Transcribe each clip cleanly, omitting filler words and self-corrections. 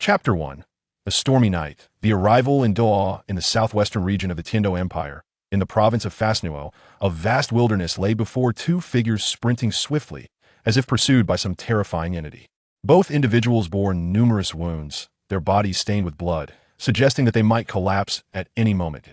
Chapter 1. A stormy night. The arrival in Doha in the southwestern region of the Tiando Empire, in the province of Fasnuo, a vast wilderness lay before two figures sprinting swiftly, as if pursued by some terrifying entity. Both individuals bore numerous wounds, their bodies stained with blood, suggesting that they might collapse at any moment.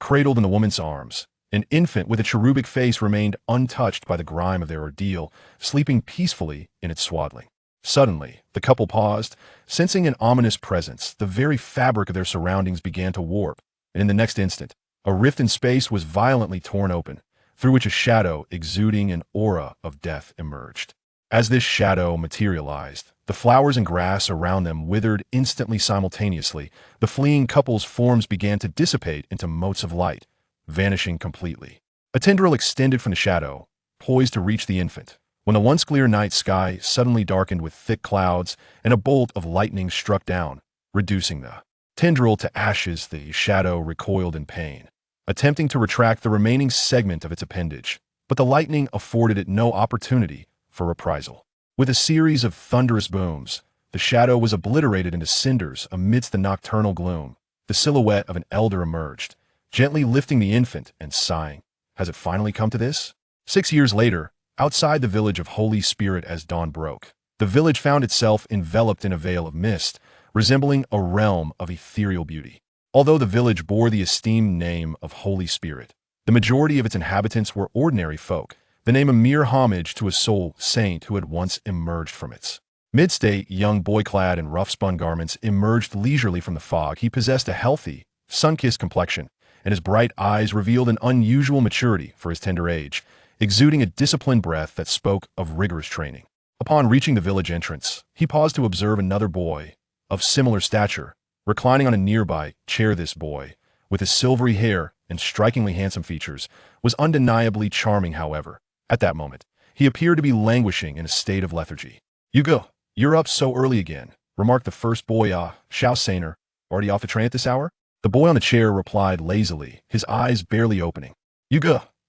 Cradled in the woman's arms, an infant with a cherubic face remained untouched by the grime of their ordeal, sleeping peacefully in its swaddling. Suddenly, the couple paused, sensing an ominous presence. The very fabric of their surroundings began to warp, and in the next instant, a rift in space was violently torn open, through which a shadow exuding an aura of death emerged. As this shadow materialized, the flowers and grass around them withered instantly simultaneously. The fleeing couple's forms began to dissipate into motes of light, vanishing completely. A tendril extended from the shadow, poised to reach the infant, when the once clear night sky suddenly darkened with thick clouds and a bolt of lightning struck down, reducing the tendril to ashes. The shadow recoiled in pain, attempting to retract the remaining segment of its appendage, but the lightning afforded it no opportunity for reprisal. With a series of thunderous booms, the shadow was obliterated into cinders amidst the nocturnal gloom. The silhouette of an elder emerged, gently lifting the infant and sighing. Has it finally come to this? 6 years later, outside the village of Holy Spirit, as dawn broke, the village found itself enveloped in a veil of mist, resembling a realm of ethereal beauty. Although the village bore the esteemed name of Holy Spirit, the majority of its inhabitants were ordinary folk, the name a mere homage to a soul saint who had once emerged from its midst. A young boy clad in rough-spun garments emerged leisurely from the fog. He possessed a healthy, sun-kissed complexion, and his bright eyes revealed an unusual maturity for his tender age, exuding a disciplined breath that spoke of rigorous training. Upon reaching the village entrance, he paused to observe another boy, of similar stature, reclining on a nearby chair. This boy, with his silvery hair and strikingly handsome features, was undeniably charming. However, at that moment, he appeared to be languishing in a state of lethargy. You're up so early again," remarked the first boy. Xiao Sainer, already off the train at this hour?" The boy on the chair replied lazily, his eyes barely opening.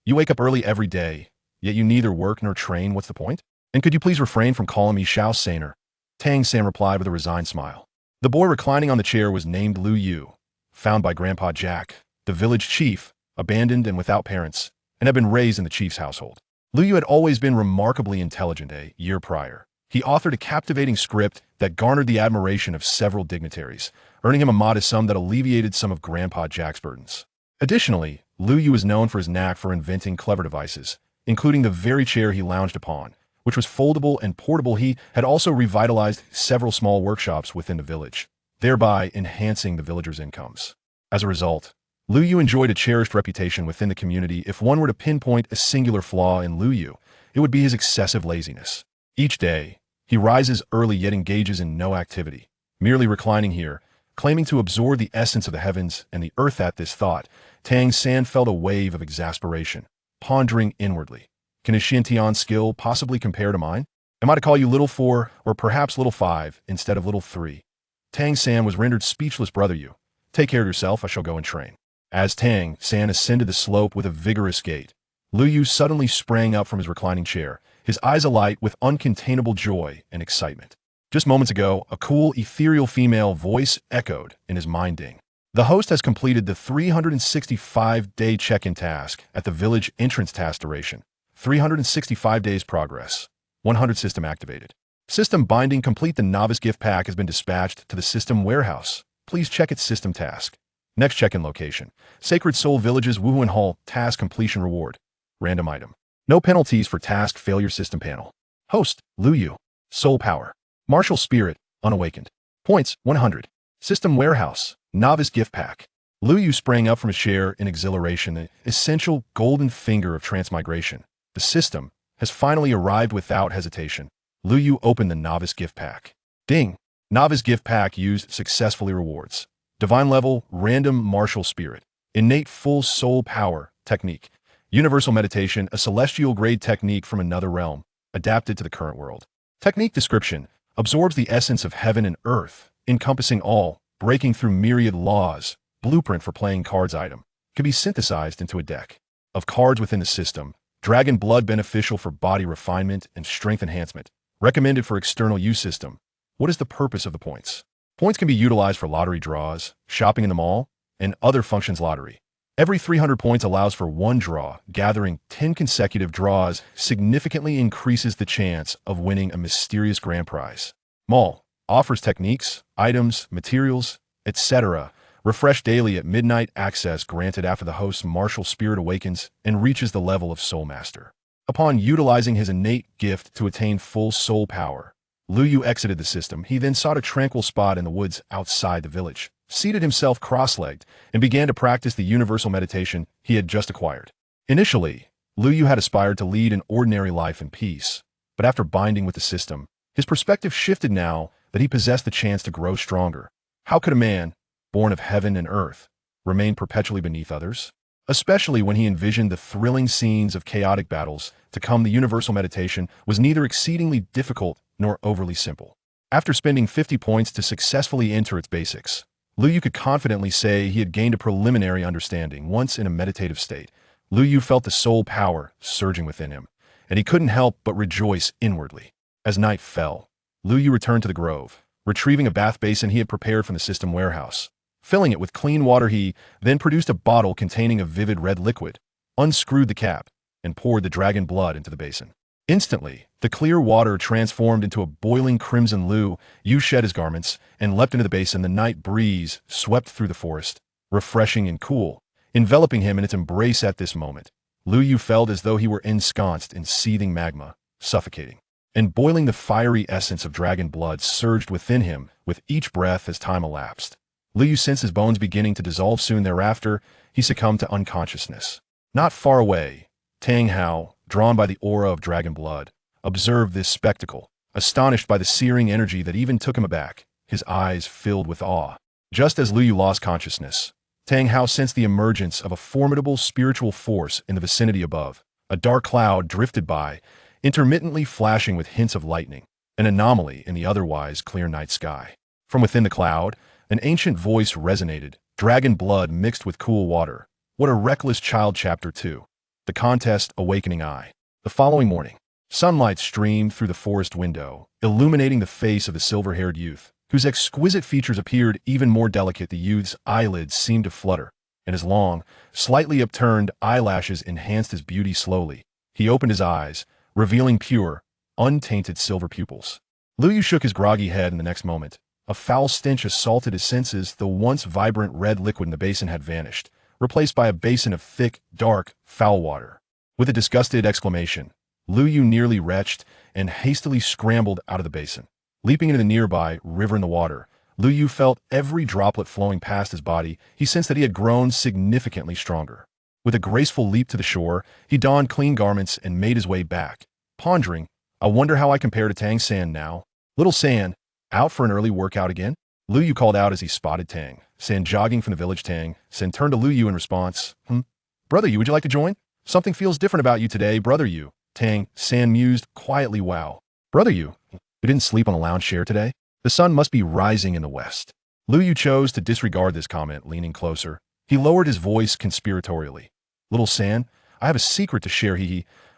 You wake up early every day, yet you neither work nor train. What's the point? And could you please refrain from calling me Xiao Sainer?" Tang San replied with a resigned smile. The boy reclining on the chair was named Lu Yu, found by Grandpa Jack, the village chief, abandoned and without parents, and had been raised in the chief's household. Lu Yu had always been remarkably intelligent. A year prior, he authored a captivating script that garnered the admiration of several dignitaries, earning him a modest sum that alleviated some of Grandpa Jack's burdens. Additionally, Lu Yu is known for his knack for inventing clever devices, including the very chair he lounged upon, which was foldable and portable. He had also revitalized several small workshops within the village, thereby enhancing the villagers' incomes. As a result, Lu Yu enjoyed a cherished reputation within the community. If one were to pinpoint a singular flaw in Lu Yu, it would be his excessive laziness. Each day, he rises early yet engages in no activity, merely reclining here, claiming to absorb the essence of the heavens and the earth. At this thought, Tang San felt a wave of exasperation, pondering inwardly. Can his Xintian skill possibly compare to mine? Am I to call you Little 4, or perhaps Little 5, instead of Little 3? Tang San was rendered speechless. Brother Yu, take care of yourself, I shall go and train. As Tang San ascended the slope with a vigorous gait, Lu Yu suddenly sprang up from his reclining chair, his eyes alight with uncontainable joy and excitement. Just moments ago, a cool, ethereal female voice echoed in his mind. Ding. The host has completed the 365-day check-in task at the village entrance. Task duration: 365 days. Progress: 100. System activated. System binding complete. The novice gift pack has been dispatched to the system warehouse. Please check its system task. Next check-in location: Sacred Soul Villages, Wuhuan Hall. Task completion reward: random item. No penalties for task failure. System panel. Host: Lu Yu. Soul power: martial spirit, unawakened. Points: 100. System warehouse: novice gift pack. Lu Yu sprang up from his chair in exhilaration. The essential golden finger of transmigration. The system has finally arrived. Without hesitation, Lu Yu opened the novice gift pack. Ding! Novice gift pack used successfully. Rewards: divine level, random martial spirit, innate full soul power, technique, universal meditation, a celestial grade technique from another realm, adapted to the current world. Technique description: absorbs the essence of heaven and earth, encompassing all, breaking through myriad laws. Blueprint for playing cards item. Can be synthesized into a deck of cards within the system. Dragon blood beneficial for body refinement and strength enhancement. Recommended for external use. System: what is the purpose of the points? Points can be utilized for lottery draws, shopping in the mall, and other functions lottery. Every 300 points allows for one draw. Gathering 10 consecutive draws significantly increases the chance of winning a mysterious grand prize. Mall offers techniques, items, materials, etc. Refresh daily at midnight. Access granted after the host's martial spirit awakens and reaches the level of Soul Master. Upon utilizing his innate gift to attain full soul power, Lu Yu exited the system. He then sought a tranquil spot in the woods outside the village, seated himself cross-legged, and began to practice the universal meditation he had just acquired. Initially, Lu Yu had aspired to lead an ordinary life in peace, but after binding with the system, his perspective shifted now that he possessed the chance to grow stronger. How could a man, born of heaven and earth, remain perpetually beneath others? Especially when he envisioned the thrilling scenes of chaotic battles to come. The universal meditation was neither exceedingly difficult nor overly simple. After spending 50 points to successfully enter its basics, Lu Yu could confidently say he had gained a preliminary understanding. Once in a meditative state, Lu Yu felt the soul power surging within him, and he couldn't help but rejoice inwardly. As night fell, Lu Yu returned to the grove, retrieving a bath basin he had prepared from the system warehouse. Filling it with clean water, he then produced a bottle containing a vivid red liquid, unscrewed the cap, and poured the dragon blood into the basin. Instantly, the clear water transformed into a boiling crimson. Lu Yu shed his garments and leapt into the basin. The night breeze swept through the forest, refreshing and cool, enveloping him in its embrace. At this moment, Lu Yu felt as though he were ensconced in seething magma, suffocating and boiling. The fiery essence of dragon blood surged within him with each breath as time elapsed. Lu Yu sensed his bones beginning to dissolve. Soon thereafter, he succumbed to unconsciousness. Not far away, Tang Hao, drawn by the aura of dragon blood, observed this spectacle, astonished by the searing energy that even took him aback. His eyes filled with awe. Just as Lu Yu lost consciousness, Tang Hao sensed the emergence of a formidable spiritual force in the vicinity above. A dark cloud drifted by, intermittently flashing with hints of lightning, an anomaly in the otherwise clear night sky. From within the cloud, an ancient voice resonated, dragon blood mixed with cool water. What a reckless child. Chapter 2. The Contest. Awakening Eye. The following morning, sunlight streamed through the forest window, illuminating the face of the silver-haired youth, whose exquisite features appeared even more delicate. The youth's eyelids seemed to flutter, and his long, slightly upturned eyelashes enhanced his beauty. Slowly, he opened his eyes, revealing pure, untainted silver pupils. Lu Yu shook his groggy head. In the next moment, a foul stench assaulted his senses. The once vibrant red liquid in the basin had vanished, replaced by a basin of thick, dark, foul water. With a disgusted exclamation, Lu Yu nearly retched and hastily scrambled out of the basin. Leaping into the nearby river in the water, Lu Yu felt every droplet flowing past his body. He sensed that he had grown significantly stronger. With a graceful leap to the shore, he donned clean garments and made his way back, pondering, I wonder how I compare to Tang San now. Little San, out for an early workout again? Lu Yu called out as he spotted Tang San jogging from the village. Tang San turned to Lu Yu in response. Brother Yu, would you like to join? Something feels different about you today, Brother Yu. Tang San mused quietly. Wow. Brother Yu, you didn't sleep on a lounge chair today? The sun must be rising in the west. Lu Yu chose to disregard this comment. Leaning closer, he lowered his voice conspiratorially. Little San, I have a secret to share.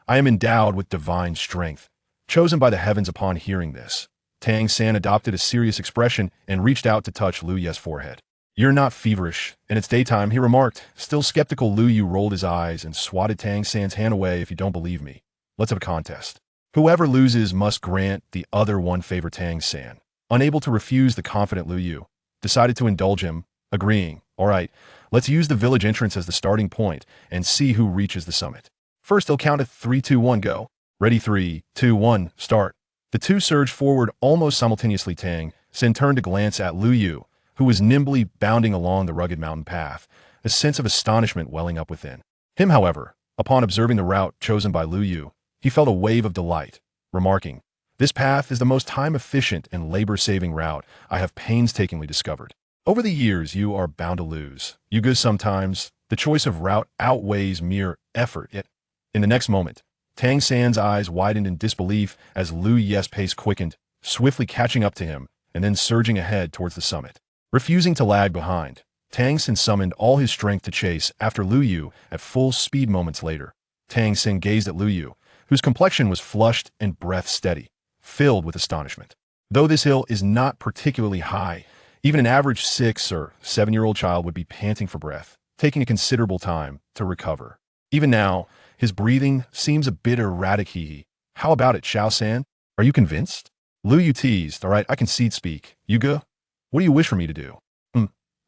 I am endowed with divine strength, chosen by the heavens. Upon hearing this, Tang San adopted a serious expression and reached out to touch Lu Yu's forehead. You're not feverish, and it's daytime, he remarked. Still skeptical, Lu Yu rolled his eyes and swatted Tang San's hand away. If you don't believe me, let's have a contest. Whoever loses must grant the other one favor. Tang San, unable to refuse the confident Lu Yu, decided to indulge him, agreeing, all right, let's use the village entrance as the starting point and see who reaches the summit. First, they'll count at 3, 2, 1, go. Ready, 3, 2, 1, start. The two surged forward almost simultaneously. Tang San turned to glance at Lu Yu, who was nimbly bounding along the rugged mountain path, a sense of astonishment welling up within him. However, upon observing the route chosen by Lu Yu, he felt a wave of delight, remarking, this path is the most time-efficient and labor-saving route I have painstakingly discovered. Over the years, you are bound to lose. You go sometimes. The choice of route outweighs mere effort. Yet, in the next moment, Tang San's eyes widened in disbelief as Lu Yu's pace quickened, swiftly catching up to him and then surging ahead towards the summit. Refusing to lag behind, Tang San summoned all his strength to chase after Lu Yu at full speed. Moments later, Tang San gazed at Lu Yu, whose complexion was flushed and breath steady, filled with astonishment. Though this hill is not particularly high, Even an average 6 or 7-year-old child would be panting for breath, taking a considerable time to recover. Even now, his breathing seems a bit erratic. How about it, Xiao San? Are you convinced? Lu Yu teased. All right, I can speak. Yuga, what do you wish for me to do?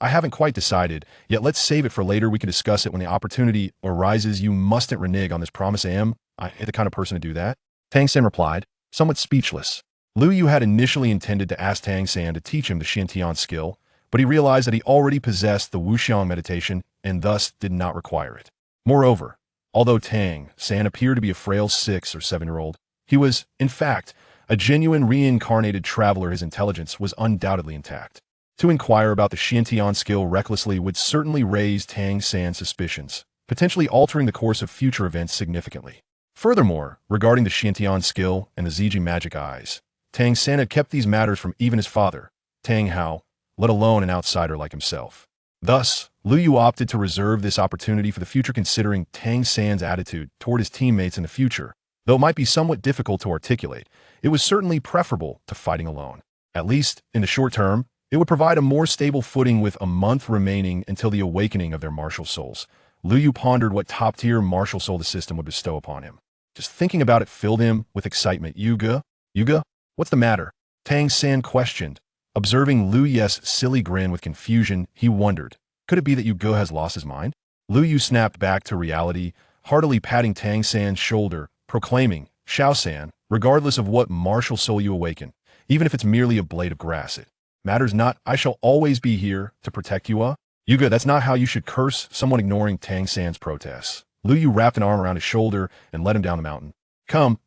I haven't quite decided, yet let's save it for later. We can discuss it when the opportunity arises. You mustn't renege on this promise, I ain't the kind of person to do that. Tang San replied, somewhat speechless. Lu Yu had initially intended to ask Tang San to teach him the Xiantian skill, but he realized that he already possessed the Wuxiang meditation and thus did not require it. Moreover, although Tang San appeared to be a frail 6 or 7-year-old, he was, in fact, a genuine reincarnated traveler. His intelligence was undoubtedly intact. To inquire about the Xiantian skill recklessly would certainly raise Tang San's suspicions, potentially altering the course of future events significantly. Furthermore, regarding the Xiantian skill and the Ziji magic eyes, Tang San had kept these matters from even his father, Tang Hao, let alone an outsider like himself. Thus, Lu Yu opted to reserve this opportunity for the future, considering Tang San's attitude toward his teammates in the future. Though it might be somewhat difficult to articulate, it was certainly preferable to fighting alone. At least, in the short term, it would provide a more stable footing with a month remaining until the awakening of their martial souls. Lu Yu pondered what top-tier martial soul the system would bestow upon him. Just thinking about it filled him with excitement. Yuga, what's the matter? Tang San questioned. Observing Lu Yu's silly grin with confusion, he wondered, could it be that Yuga has lost his mind? Lu Yu snapped back to reality, heartily patting Tang San's shoulder, proclaiming, Xiao San, regardless of what martial soul you awaken, even if it's merely a blade of grass, it matters not. I shall always be here to protect you. Yuga, that's not how you should curse someone. Ignoring Tang San's protests, Lu Yu wrapped an arm around his shoulder and led him down the mountain. Come.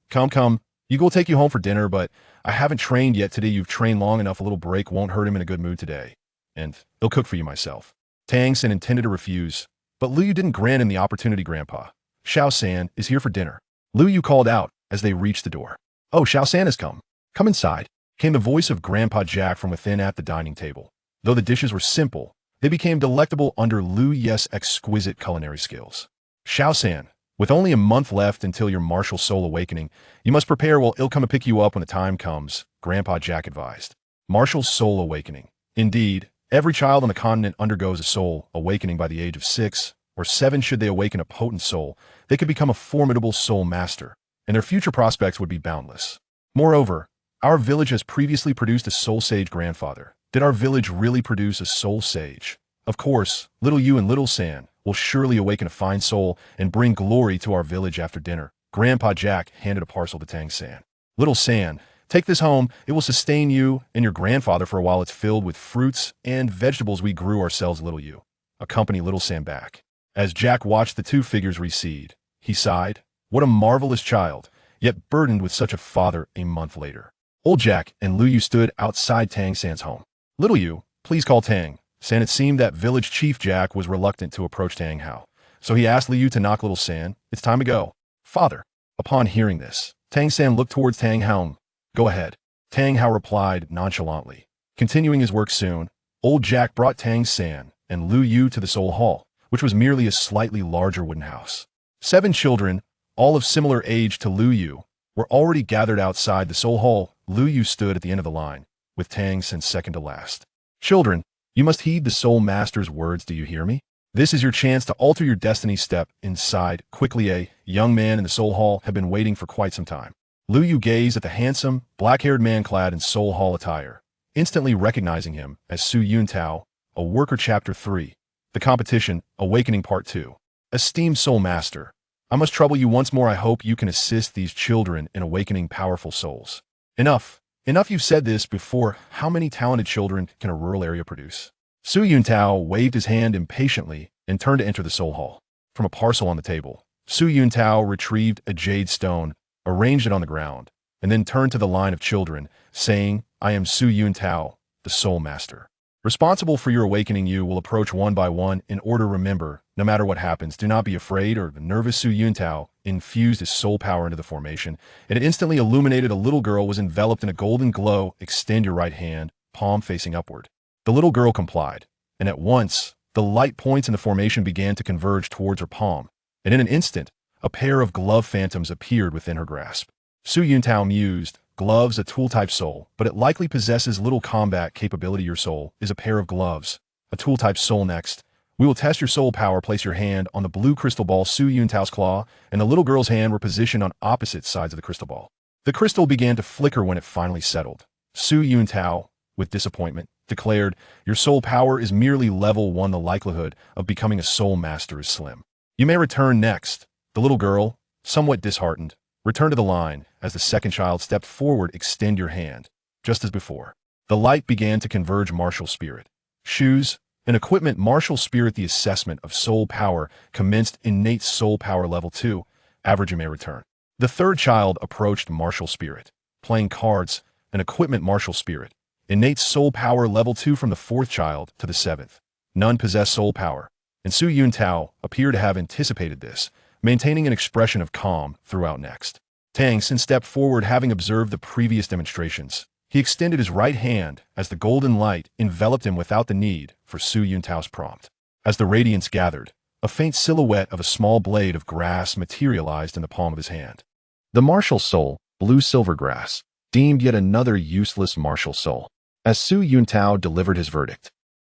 Yuga will take you home for dinner, but I haven't trained yet today. You've trained long enough. A little break won't hurt him. In a good mood today. And he'll cook for you myself. Tang San intended to refuse, but Lu Yu didn't grant him the opportunity. Grandpa, Xiao San is here for dinner, Lu Yu called out as they reached the door. Oh, Xiao San has come. Come inside, came the voice of Grandpa Jack from within at the dining table. Though the dishes were simple, they became delectable under Lu Yu's exquisite culinary skills. Xiao San, with only a month left until your martial soul awakening, you must prepare. Well, it'll come to pick you up when the time comes, Grandpa Jack advised. Martial soul awakening. Indeed, every child on the continent undergoes a soul awakening by the age of 6 or 7. Should they awaken a potent soul, they could become a formidable soul master, and their future prospects would be boundless. Moreover, our village has previously produced a soul sage. Grandfather, did our village really produce a soul sage? Of course, little you and little San will surely awaken a fine soul and bring glory to our village after dinner. Grandpa Jack handed a parcel to Tang San. Little San, take this home. It will sustain you and your grandfather for a while. It's filled with fruits and vegetables we grew ourselves. Little you, accompany little San back. As Jack watched the two figures recede, he sighed. What a marvelous child, yet burdened with such a father. A month later, old Jack and Lu Yu stood outside Tang San's home. Little you, please call Tang San. It seemed that village chief Jack was reluctant to approach Tang Hao, so he asked Lu Yu to knock little San. It's time to go, father. Upon hearing this, Tang San looked towards Tang Hao. Go ahead, Tang Hao replied nonchalantly. Continuing his work soon, old Jack brought Tang San and Lu Yu to the Soul Hall, which was merely a slightly larger wooden house. 7 children, all of similar age to Lu Yu, were already gathered outside the Soul Hall. Lu Yu stood at the end of the line, with Tang San second to last. Children, you must heed the Soul Master's words. Do you hear me? This is your chance to alter your destiny. Step inside quickly. A young man in the Soul Hall had been waiting for quite some time. Lu Yu gazed at the handsome, black-haired man clad in Soul Hall attire, instantly recognizing him as Su Yuntao, a worker. Chapter 3. The Competition, Awakening Part 2. Esteemed Soul Master, I must trouble you once more. I hope you can assist these children in awakening powerful souls. Enough. You've said this before. How many talented children can a rural area produce? Su Yuntao waved his hand impatiently and turned to enter the Soul Hall. From a parcel on the table, Su Yuntao retrieved a jade stone, arranged it on the ground, and then turned to the line of children, saying, I am Su Yuntao, the Soul Master, responsible for your awakening. You will approach one by one in order. Remember, no matter what happens, do not be afraid or nervous. Su Yuntao infused his soul power into the formation, and it instantly illuminated. A little girl was enveloped in a golden glow. Extend your right hand, palm facing upward. The little girl complied, and at once, the light points in the formation began to converge towards her palm, and in an instant, a pair of glove phantoms appeared within her grasp. Su Yuntao mused, Gloves, a tool-type soul, but it likely possesses little combat capability. Your soul is a pair of gloves. A tool-type soul next. We will test your soul power. Place your hand on the blue crystal ball. Su Yuntao's claw and the little girl's hand were positioned on opposite sides of the crystal ball. The crystal began to flicker when it finally settled. Su Yuntao, with disappointment, declared, "Your soul power is merely level 1. The likelihood of becoming a soul master is slim. You may return next." The little girl, somewhat disheartened, returned to the line. As the second child stepped forward, "Extend your hand." Just as before, the light began to converge. Martial spirit. Shoes and equipment. Martial spirit. The assessment of soul power commenced. Innate soul power level 2. Average. You may return. The third child approached. Martial spirit. Playing cards and equipment. Martial spirit. Innate soul power level 2 from the fourth child to the seventh. None possess soul power, and Su Yuntao appeared to have anticipated this, maintaining an expression of calm throughout. Next, Tang Xin stepped forward, having observed the previous demonstrations. He extended his right hand as the golden light enveloped him without the need for Su Yuntao's prompt. As the radiance gathered, a faint silhouette of a small blade of grass materialized in the palm of his hand. The martial soul, blue silver grass, deemed yet another useless martial soul. As Su Yuntao delivered his verdict,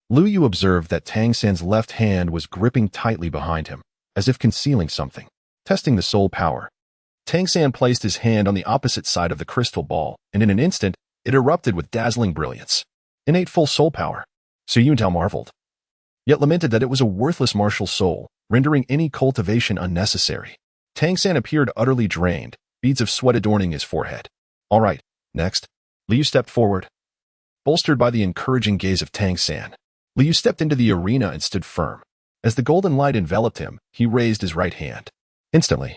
Lu Yu observed that Tang San's left hand was gripping tightly behind him, as if concealing something. Testing the soul power, Tang San placed his hand on the opposite side of the crystal ball, and in an instant, it erupted with dazzling brilliance. Innate full soul power. Su Yuntao marveled, yet lamented that it was a worthless martial soul, rendering any cultivation unnecessary. Tang San appeared utterly drained, beads of sweat adorning his forehead. "All right, next." Liu stepped forward. Bolstered by the encouraging gaze of Tang San, Liu stepped into the arena and stood firm. As the golden light enveloped him, he raised his right hand. Instantly,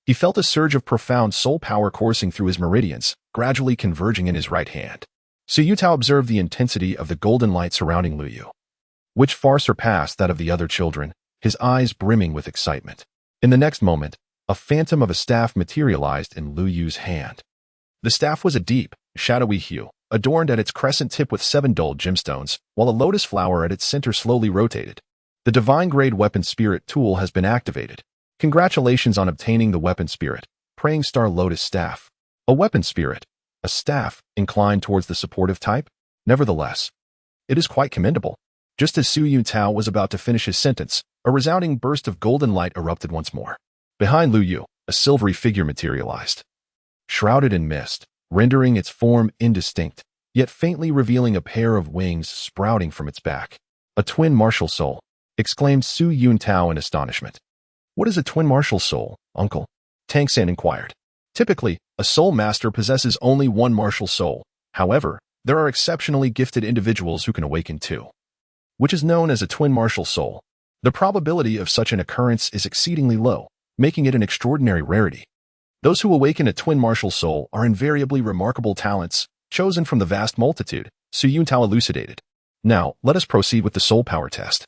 he felt a surge of profound soul power coursing through his meridians, gradually converging in his right hand. Su Yutao observed the intensity of the golden light surrounding Lu Yu, which far surpassed that of the other children, his eyes brimming with excitement. In the next moment, a phantom of a staff materialized in Lu Yu's hand. The staff was a deep, shadowy hue, adorned at its crescent tip with 7 dull gemstones, while a lotus flower at its center slowly rotated. The divine-grade weapon spirit tool has been activated. Congratulations on obtaining the weapon spirit, Praying Star Lotus Staff. A weapon spirit, a staff, inclined towards the supportive type? Nevertheless, it is quite commendable. Just as Su Yutao was about to finish his sentence, a resounding burst of golden light erupted once more. Behind Lu Yu, a silvery figure materialized, shrouded in mist, rendering its form indistinct, yet faintly revealing a pair of wings sprouting from its back. "A twin martial soul," exclaimed Su Yuntao in astonishment. "What is a twin martial soul, uncle?" Tang San inquired. Typically, a soul master possesses only one martial soul. However, there are exceptionally gifted individuals who can awaken two, which is known as a twin martial soul. The probability of such an occurrence is exceedingly low, making it an extraordinary rarity. Those who awaken a twin martial soul are invariably remarkable talents, chosen from the vast multitude, Su Yuntao elucidated. "Now, let us proceed with the soul power test.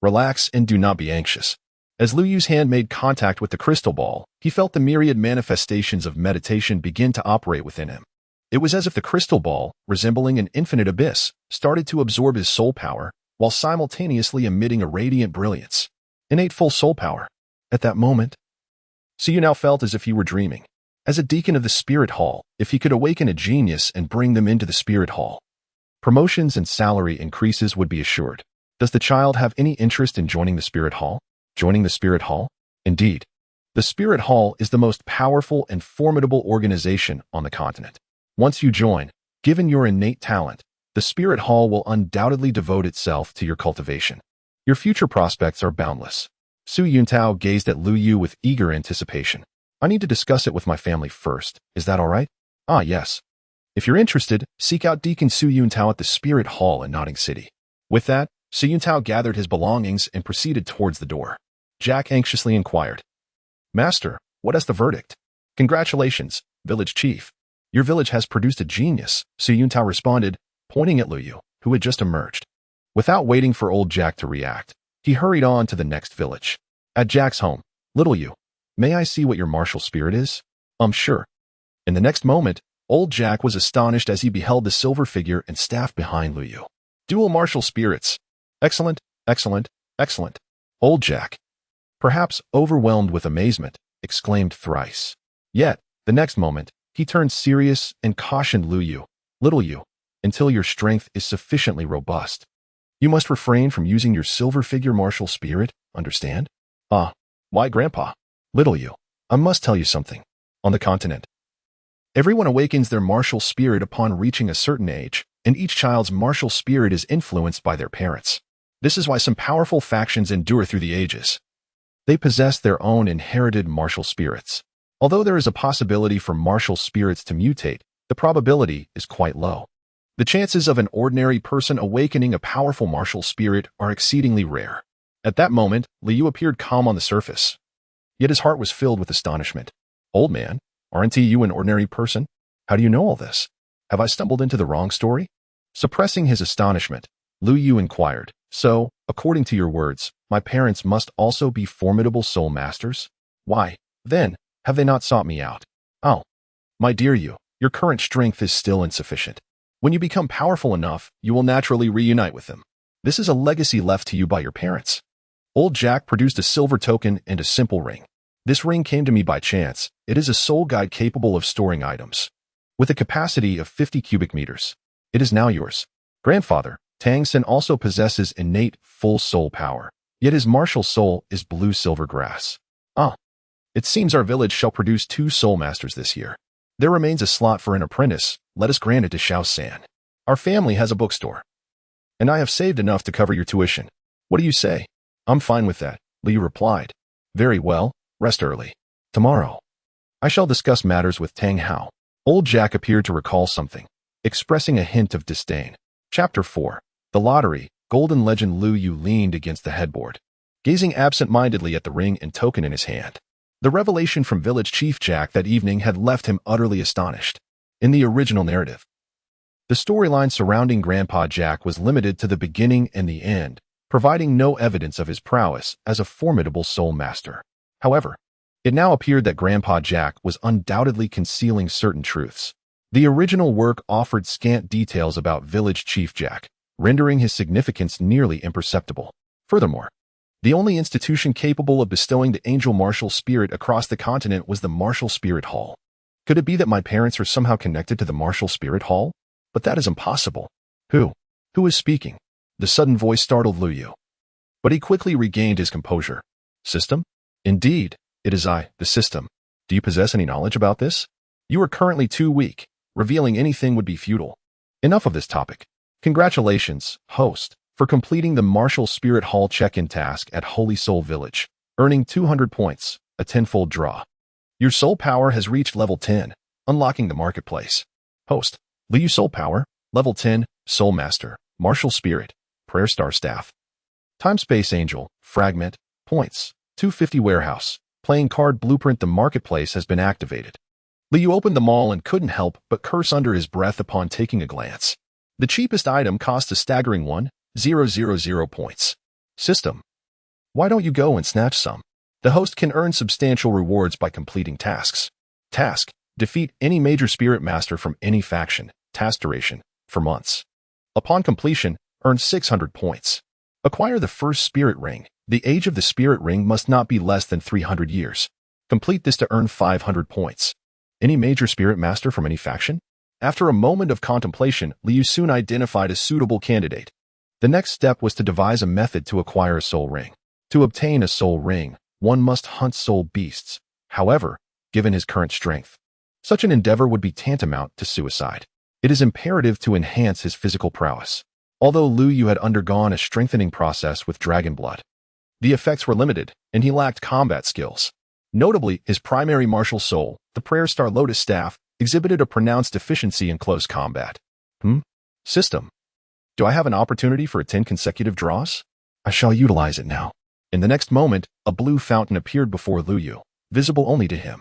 Relax and do not be anxious." As Lu Yu's hand made contact with the crystal ball, he felt the myriad manifestations of meditation begin to operate within him. It was as if the crystal ball, resembling an infinite abyss, started to absorb his soul power, while simultaneously emitting a radiant brilliance. Innate full soul power. At that moment, Su Yu now felt as if he were dreaming. As a deacon of the Spirit Hall, if he could awaken a genius and bring them into the Spirit Hall, promotions and salary increases would be assured. Does the child have any interest in joining the Spirit Hall? Joining the Spirit Hall? Indeed. The Spirit Hall is the most powerful and formidable organization on the continent. Once you join, given your innate talent, the Spirit Hall will undoubtedly devote itself to your cultivation. Your future prospects are boundless. Su Yuntao gazed at Lu Yu with eager anticipation. "I need to discuss it with my family first. Is that all right?" "Ah, yes. If you're interested, seek out Deacon Su Yuntao at the Spirit Hall in Notting City." With that, Su Yuntao gathered his belongings and proceeded towards the door. Jack anxiously inquired, "Master, what is the verdict?" "Congratulations, village chief. Your village has produced a genius," Su Yuntao responded, pointing at Lu Yu, who had just emerged. Without waiting for old Jack to react, he hurried on to the next village. At Jack's home, "Little Yu, may I see what your martial spirit is?" Sure." In the next moment, old Jack was astonished as he beheld the silver figure and staff behind Lu Yu. "Dual martial spirits. Excellent, excellent, excellent." Old Jack, perhaps overwhelmed with amazement, exclaimed thrice. Yet, the next moment, He turned serious and cautioned Lu Yu, "Little Yu, until your strength is sufficiently robust, you must refrain from using your silver figure martial spirit, understand?" "Ah, why, Grandpa?" "Little Yu, I must tell you something. On the continent, everyone awakens their martial spirit upon reaching a certain age, and each child's martial spirit is influenced by their parents. This is why some powerful factions endure through the ages. They possess their own inherited martial spirits. Although there is a possibility for martial spirits to mutate, the probability is quite low. The chances of an ordinary person awakening a powerful martial spirit are exceedingly rare." At that moment, Lu Yu appeared calm on the surface, yet his heart was filled with astonishment. "Old man, aren't you an ordinary person? How do you know all this? Have I stumbled into the wrong story?" Suppressing his astonishment, Lu Yu inquired, "So, according to your words, my parents must also be formidable soul masters? Why, then, have they not sought me out?" "Oh, my dear Yu, your current strength is still insufficient. When you become powerful enough, you will naturally reunite with them. This is a legacy left to you by your parents." Old Jack produced a silver token and a simple ring. "This ring came to me by chance. It is a soul guide capable of storing items, with a capacity of 50 cubic meters. It is now yours." Grandfather, Tang Sen also possesses innate full soul power, yet his martial soul is blue silver grass. "Ah, it seems our village shall produce 2 soul masters this year. There remains a slot for an apprentice. Let us grant it to Xiao San. Our family has a bookstore, and I have saved enough to cover your tuition. What do you say?" "I'm fine with that," Lu Yu replied. "Very well, rest early. Tomorrow, I shall discuss matters with Tang Hao." Old Jack appeared to recall something, expressing a hint of disdain. Chapter 4. The Lottery. Golden Legend. Lu Yu leaned against the headboard, gazing absent-mindedly at the ring and token in his hand. The revelation from Village Chief Jack that evening had left him utterly astonished. In the original narrative, the storyline surrounding Grandpa Jack was limited to the beginning and the end, providing no evidence of his prowess as a formidable soul master. However, it now appeared that Grandpa Jack was undoubtedly concealing certain truths. The original work offered scant details about Village Chief Jack, rendering his significance nearly imperceptible. Furthermore, the only institution capable of bestowing the angel martial spirit across the continent was the Martial Spirit Hall. Could it be that my parents are somehow connected to the Martial Spirit Hall? But that is impossible. Who is speaking?" The sudden voice startled Lu Yu, but he quickly regained his composure. "System? Indeed, it is I, the System. Do you possess any knowledge about this? You are currently too weak. Revealing anything would be futile. Enough of this topic. Congratulations, host, for completing the Martial Spirit Hall check-in task at Holy Soul Village, earning 200 points, a 10-fold draw. Your soul power has reached level 10, unlocking the marketplace. Host, Lu Yu soul power, level 10, Soul Master, Martial Spirit, Prayer Star Staff. Time Space Angel, Fragment, points, 250 Warehouse, playing card blueprint. The marketplace has been activated. Lu Yu opened the mall and couldn't help but curse under his breath upon taking a glance. The cheapest item cost a staggering 1,000 points. System. Why don't you go and snatch some? The host can earn substantial rewards by completing tasks. Task. Defeat any major spirit master from any faction. Task duration. For months. Upon completion, earn 600 points. Acquire the first spirit ring. The age of the spirit ring must not be less than 300 years. Complete this to earn 500 points. Any major spirit master from any faction? After a moment of contemplation, Lu Yu soon identified a suitable candidate. The next step was to devise a method to acquire a soul ring. To obtain a soul ring, one must hunt soul beasts. However, given his current strength, such an endeavor would be tantamount to suicide. It is imperative to enhance his physical prowess. Although Lu Yu had undergone a strengthening process with dragon blood, the effects were limited, and he lacked combat skills. Notably, his primary martial soul, the Prayer Star Lotus Staff, exhibited a pronounced deficiency in close combat. System. Do I have an opportunity for 10 consecutive draws? I shall utilize it now. In the next moment, a blue fountain appeared before Lu Yu, visible only to him.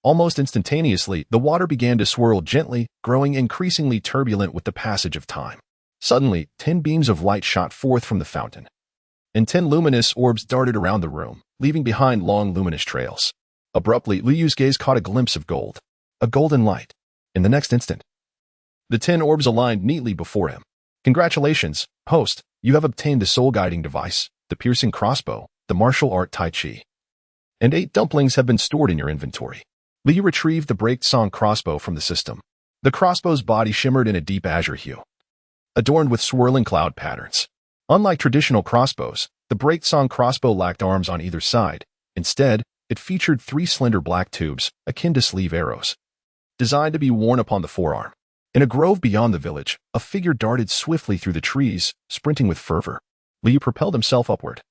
Almost instantaneously, the water began to swirl gently, growing increasingly turbulent with the passage of time. Suddenly, 10 beams of light shot forth from the fountain, and 10 luminous orbs darted around the room, leaving behind long luminous trails. Abruptly, Lu Yu's gaze caught a glimpse of gold. A golden light. In the next instant, the 10 orbs aligned neatly before him. Congratulations, host, you have obtained the soul guiding device, the piercing crossbow, the martial art Tai Chi, and 8 dumplings have been stored in your inventory. Liu retrieved the Break Song crossbow from the system. The crossbow's body shimmered in a deep azure hue, adorned with swirling cloud patterns. Unlike traditional crossbows, the Break Song crossbow lacked arms on either side. Instead, it featured 3 slender black tubes, akin to sleeve arrows, designed to be worn upon the forearm. In a grove beyond the village, a figure darted swiftly through the trees, sprinting with fervor. Liu propelled himself upward,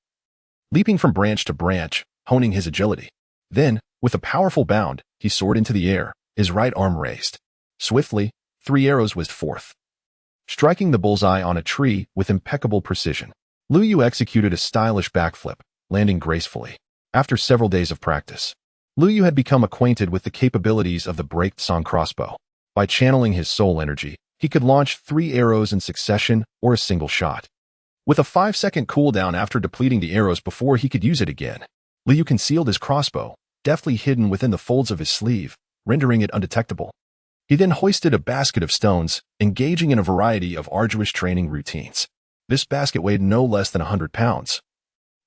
leaping from branch to branch, honing his agility. Then, with a powerful bound, he soared into the air, his right arm raised. Swiftly, 3 arrows whizzed forth, striking the bullseye on a tree with impeccable precision. Liu Yu executed a stylish backflip, landing gracefully. After several days of practice, Liu Yu had become acquainted with the capabilities of the Break Song crossbow. By channeling his soul energy, he could launch 3 arrows in succession or a single shot, with a 5-second cooldown after depleting the arrows before he could use it again. Liu Yu concealed his crossbow, deftly hidden within the folds of his sleeve, rendering it undetectable. He then hoisted a basket of stones, engaging in a variety of arduous training routines. This basket weighed no less than 100 pounds,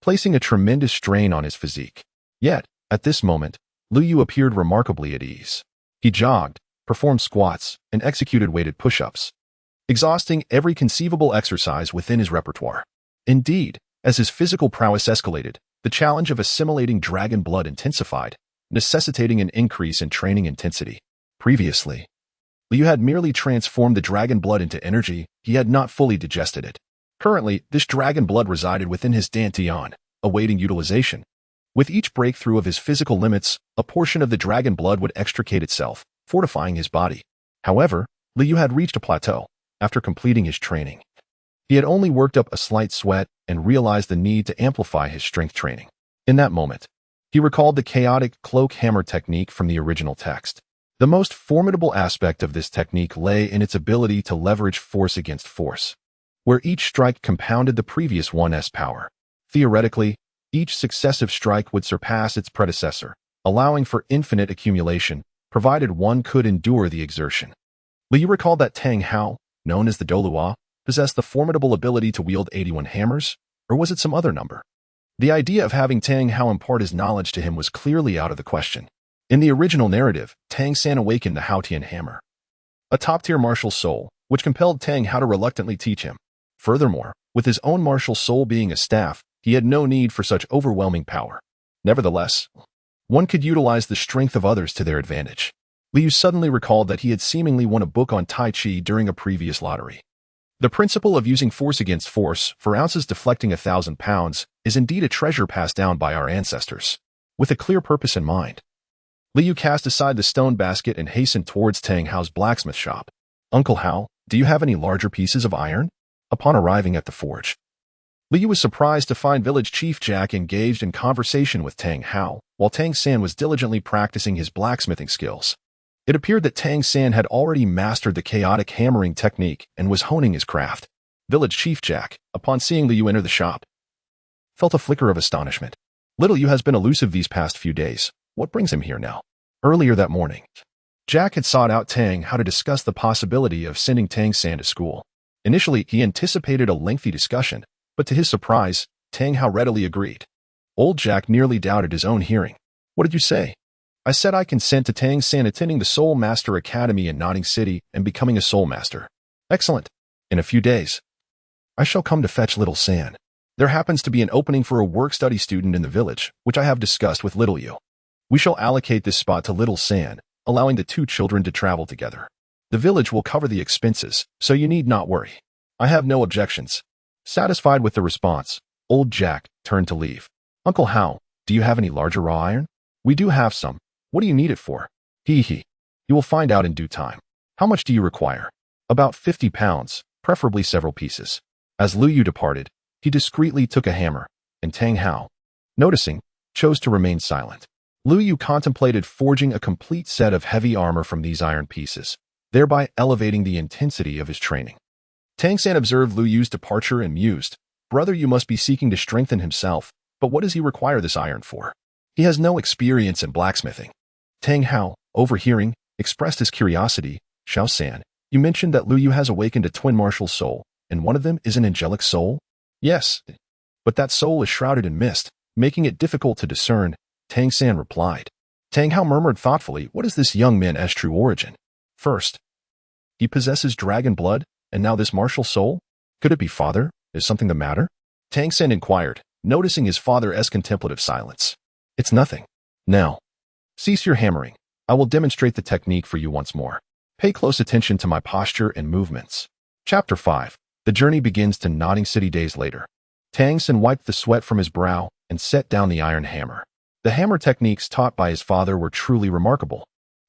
placing a tremendous strain on his physique. Yet, at this moment, Liu Yu appeared remarkably at ease. He jogged, performed squats, and executed weighted push-ups, exhausting every conceivable exercise within his repertoire. Indeed, as his physical prowess escalated, the challenge of assimilating dragon blood intensified, necessitating an increase in training intensity. Previously, Liu had merely transformed the dragon blood into energy. He had not fully digested it. Currently, this dragon blood resided within his dantian, awaiting utilization. With each breakthrough of his physical limits, a portion of the dragon blood would extricate itself, fortifying his body. However, Liu had reached a plateau. After completing his training, he had only worked up a slight sweat and realized the need to amplify his strength training. In that moment, he recalled the chaotic cloak hammer technique from the original text. The most formidable aspect of this technique lay in its ability to leverage force against force, where each strike compounded the previous one's power. Theoretically, each successive strike would surpass its predecessor, allowing for infinite accumulation, provided one could endure the exertion. Liu recalled that Tang Hao, known as the Dolua, possessed the formidable ability to wield 81 hammers, or was it some other number? The idea of having Tang Hao impart his knowledge to him was clearly out of the question. In the original narrative, Tang San awakened the Haotian hammer, a top-tier martial soul, which compelled Tang Hao to reluctantly teach him. Furthermore, with his own martial soul being a staff, he had no need for such overwhelming power. Nevertheless, one could utilize the strength of others to their advantage. Liu suddenly recalled that he had seemingly won a book on Tai Chi during a previous lottery. The principle of using force against force for ounces deflecting 1,000 pounds is indeed a treasure passed down by our ancestors. With a clear purpose in mind, Liu cast aside the stone basket and hastened towards Tang Hao's blacksmith shop. "Uncle Hao, do you have any larger pieces of iron?" Upon arriving at the forge, Liu was surprised to find village chief Jack engaged in conversation with Tang Hao, while Tang San was diligently practicing his blacksmithing skills. It appeared that Tang San had already mastered the chaotic hammering technique and was honing his craft. Village chief Jack, upon seeing Liu enter the shop, felt a flicker of astonishment. "Little Yu has been elusive these past few days. What brings him here now?" Earlier that morning, Jack had sought out Tang Hao to discuss the possibility of sending Tang San to school. Initially, he anticipated a lengthy discussion, but to his surprise, Tang Hao readily agreed. Old Jack nearly doubted his own hearing. "What did you say?" "I said I consent to Tang San attending the Soul Master Academy in Notting City and becoming a Soul Master." "Excellent. In a few days, I shall come to fetch Little San. There happens to be an opening for a work-study student in the village, which I have discussed with Little Yu. We shall allocate this spot to Little San, allowing the 2 children to travel together. The village will cover the expenses, so you need not worry. I have no objections." Satisfied with the response, Old Jack turned to leave. "Uncle Hao, do you have any larger raw iron?" "We do have some. What do you need it for?" "Hee. You will find out in due time. How much do you require?" "About 50 pounds, preferably several pieces." As Liu Yu departed, he discreetly took a hammer, and Tang Hao, noticing, chose to remain silent. Liu Yu contemplated forging a complete set of heavy armor from these iron pieces, thereby elevating the intensity of his training. Tang San observed Liu Yu's departure and mused, "Brother Yu must be seeking to strengthen himself, but what does he require this iron for? He has no experience in blacksmithing." Tang Hao, overhearing, expressed his curiosity. "Xiao San, you mentioned that Liu Yu has awakened a twin martial soul, and one of them is an angelic soul?" "Yes, but that soul is shrouded in mist, making it difficult to discern," Tang San replied. Tang Hao murmured thoughtfully, what is this young man's true origin? First, he possesses dragon blood, and now this martial soul? Could it be father? Is something the matter? Tang San inquired, noticing his father's contemplative silence. It's nothing. Now, cease your hammering. I will demonstrate the technique for you once more. Pay close attention to my posture and movements. Chapter 5. The journey begins to Notting City days later. Tang San wiped the sweat from his brow and set down the iron hammer. The hammer techniques taught by his father were truly remarkable.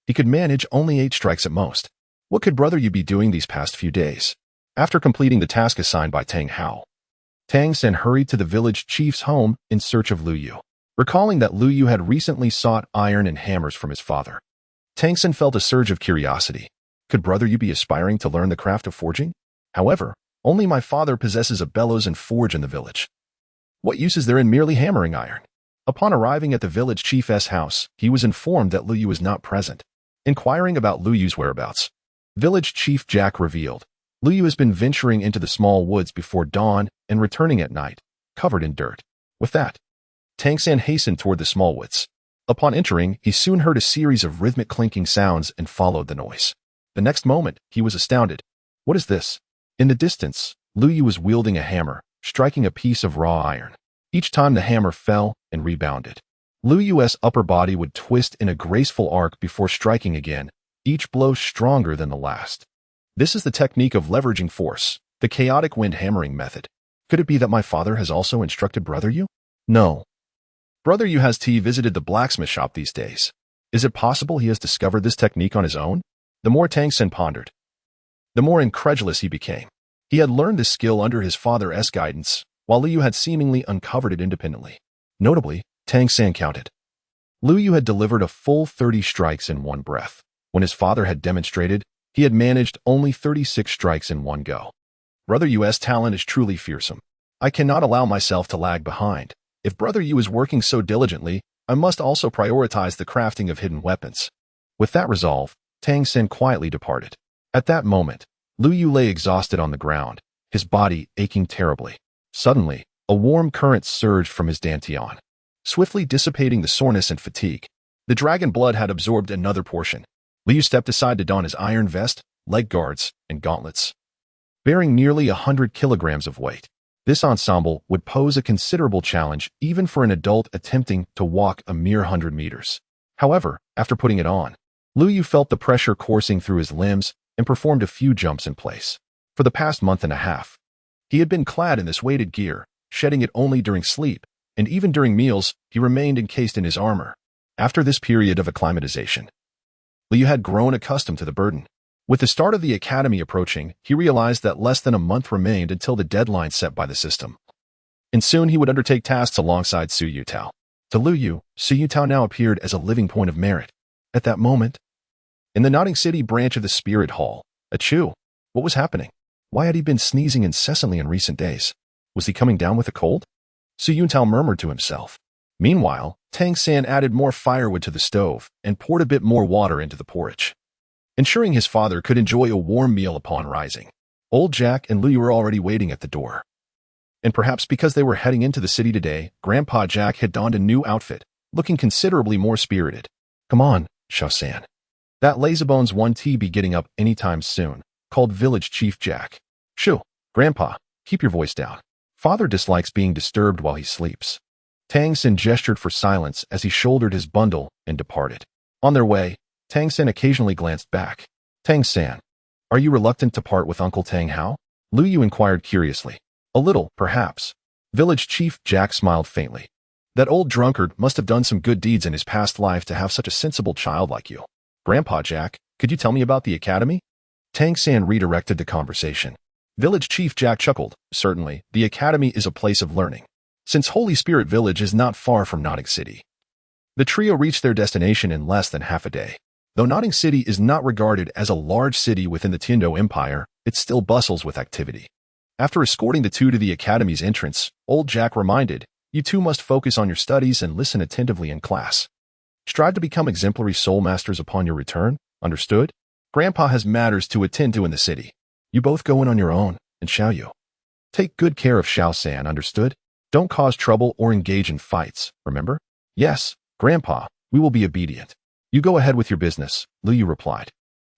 He could manage only 8 strikes at most. What could brother you be doing these past few days? After completing the task assigned by Tang Hao, Tang San hurried to the village chief's home in search of Lu Yu. Recalling that Lu Yu had recently sought iron and hammers from his father, Tang San felt a surge of curiosity. Could brother you be aspiring to learn the craft of forging? However, only my father possesses a bellows and forge in the village. What use is there in merely hammering iron? Upon arriving at the village chief's house, he was informed that Lu Yu was not present. Inquiring about Lu Yu's whereabouts, village chief Jack revealed, Lu Yu has been venturing into the small woods before dawn and returning at night, covered in dirt. With that, Tang San hastened toward the small woods. Upon entering, he soon heard a series of rhythmic clinking sounds and followed the noise. The next moment, he was astounded. What is this? In the distance, Lu Yu was wielding a hammer, striking a piece of raw iron. Each time the hammer fell and rebounded, Lu Yu's upper body would twist in a graceful arc before striking again, each blow stronger than the last. This is the technique of leveraging force, the chaotic wind hammering method. Could it be that my father has also instructed brother Yu? No. Brother Yu has visited the blacksmith shop these days. Is it possible he has discovered this technique on his own? The more Tang San pondered, the more incredulous he became. He had learned this skill under his father's guidance, while Lu Yu had seemingly uncovered it independently. Notably, Tang San counted. Lu Yu had delivered a full 30 strikes in one breath. When his father had demonstrated, he had managed only 36 strikes in one go. Brother Yu's talent is truly fearsome. I cannot allow myself to lag behind. If Brother Yu is working so diligently, I must also prioritize the crafting of hidden weapons. With that resolve, Tang San quietly departed. At that moment, Lu Yu lay exhausted on the ground, his body aching terribly. Suddenly, a warm current surged from his dantian, swiftly dissipating the soreness and fatigue. The dragon blood had absorbed another portion. Lu Yu stepped aside to don his iron vest, leg guards, and gauntlets. Bearing nearly 100 kilograms of weight, this ensemble would pose a considerable challenge even for an adult attempting to walk a mere 100 meters. However, after putting it on, Lu Yu felt the pressure coursing through his limbs and performed a few jumps in place. For the past month and a half, he had been clad in this weighted gear, shedding it only during sleep, and even during meals, he remained encased in his armor. After this period of acclimatization, Lu Yu had grown accustomed to the burden. With the start of the academy approaching, he realized that less than a month remained until the deadline set by the system. And soon he would undertake tasks alongside Su Yutao. To Lu Yu, Su Yutao now appeared as a living point of merit. At that moment, in the Notting City branch of the Spirit Hall, achoo! What was happening? Why had he been sneezing incessantly in recent days? Was he coming down with a cold? Su Yutao murmured to himself. Meanwhile, Tang San added more firewood to the stove and poured a bit more water into the porridge, ensuring his father could enjoy a warm meal upon rising. Old Jack and Lu Yu were already waiting at the door. And perhaps because they were heading into the city today, Grandpa Jack had donned a new outfit, looking considerably more spirited. Come on, Xiao San. That lazybones won't be getting up anytime soon, called Village Chief Jack. Shoo, Grandpa, keep your voice down. Father dislikes being disturbed while he sleeps. Tang San gestured for silence as he shouldered his bundle and departed. On their way, Tang San occasionally glanced back. Tang San, are you reluctant to part with Uncle Tang Hao? Lu Yu inquired curiously. A little, perhaps. Village Chief Jack smiled faintly. That old drunkard must have done some good deeds in his past life to have such a sensible child like you. Grandpa Jack, could you tell me about the academy? Tang San redirected the conversation. Village Chief Jack chuckled. Certainly, the academy is a place of learning. Since Holy Spirit Village is not far from Notting City, the trio reached their destination in less than half a day. Though Notting City is not regarded as a large city within the Tiando Empire, it still bustles with activity. After escorting the two to the academy's entrance, old Jack reminded, you two must focus on your studies and listen attentively in class. Strive to become exemplary soul masters upon your return, understood? Grandpa has matters to attend to in the city. You both go in on your own, and Xiao Yu. Take good care of Xiao San, understood? Don't cause trouble or engage in fights, remember? Yes, Grandpa, we will be obedient. You go ahead with your business, Liu Yu replied.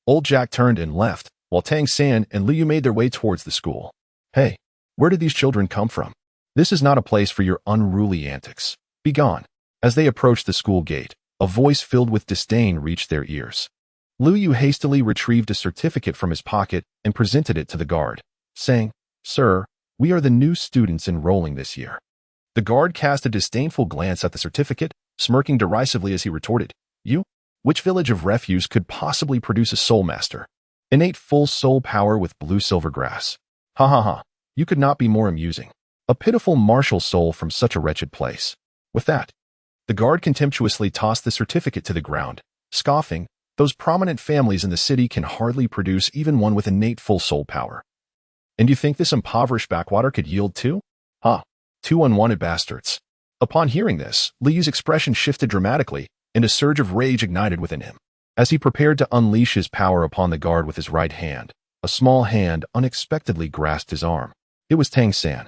Old Jack turned and left, while Tang San and Liu Yu made their way towards the school. Hey, where did these children come from? This is not a place for your unruly antics. Be gone. As they approached the school gate, a voice filled with disdain reached their ears. Liu Yu hastily retrieved a certificate from his pocket and presented it to the guard, saying, Sir, we are the new students enrolling this year. The guard cast a disdainful glance at the certificate, smirking derisively as he retorted, You? Which village of refuse could possibly produce a soul master? Innate full soul power with blue silver grass. Ha ha ha, you could not be more amusing. A pitiful martial soul from such a wretched place. With that, the guard contemptuously tossed the certificate to the ground, scoffing, Those prominent families in the city can hardly produce even one with innate full soul power. And you think this impoverished backwater could yield two? Ha, two unwanted bastards. Upon hearing this, Liu's expression shifted dramatically, and a surge of rage ignited within him. As he prepared to unleash his power upon the guard with his right hand, a small hand unexpectedly grasped his arm. It was Tang San,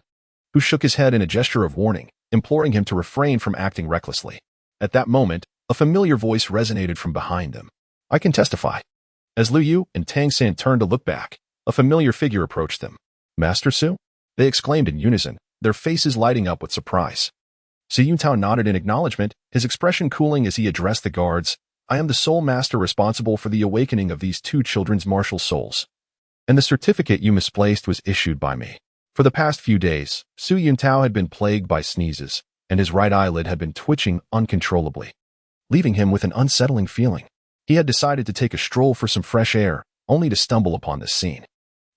who shook his head in a gesture of warning, imploring him to refrain from acting recklessly. At that moment, a familiar voice resonated from behind them. I can testify. As Liu Yu and Tang San turned to look back, a familiar figure approached them. Master Su? They exclaimed in unison, their faces lighting up with surprise. Su Yuntao nodded in acknowledgement, his expression cooling as he addressed the guards. I am the soul master responsible for the awakening of these two children's martial souls. And the certificate you misplaced was issued by me. For the past few days, Su Yuntao had been plagued by sneezes, and his right eyelid had been twitching uncontrollably, leaving him with an unsettling feeling. He had decided to take a stroll for some fresh air, only to stumble upon this scene.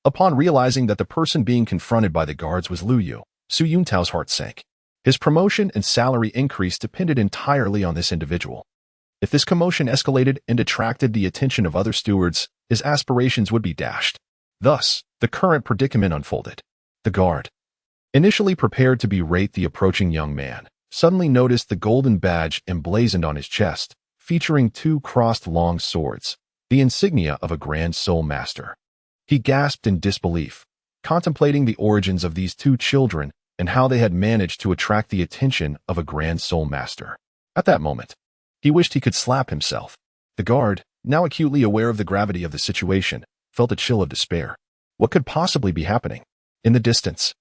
Upon realizing that the person being confronted by the guards was Liu Yu, Su Yuntao's heart sank. His promotion and salary increase depended entirely on this individual. If this commotion escalated and attracted the attention of other stewards, his aspirations would be dashed. Thus, the current predicament unfolded. The guard, initially prepared to berate the approaching young man, suddenly noticed the golden badge emblazoned on his chest, featuring two crossed long swords, the insignia of a grand soul master. He gasped in disbelief, contemplating the origins of these two children and how they had managed to attract the attention of a grand soul master. At that moment, he wished he could slap himself. The guard, now acutely aware of the gravity of the situation, felt a chill of despair. What could possibly be happening? In the distance,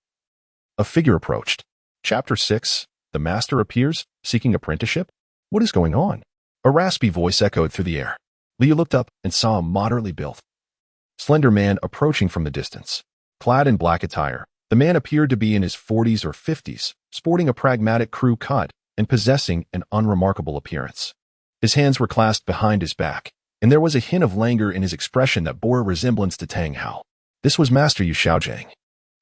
a figure approached. Chapter 6, The Master Appears, Seeking Apprenticeship? What is going on? A raspy voice echoed through the air. Liu looked up and saw a moderately built, slender man approaching from the distance. Clad in black attire, the man appeared to be in his 40s or 50s, sporting a pragmatic crew cut and possessing an unremarkable appearance. His hands were clasped behind his back, and there was a hint of languor in his expression that bore a resemblance to Tang Hao. This was Master Yu Xiaojiang,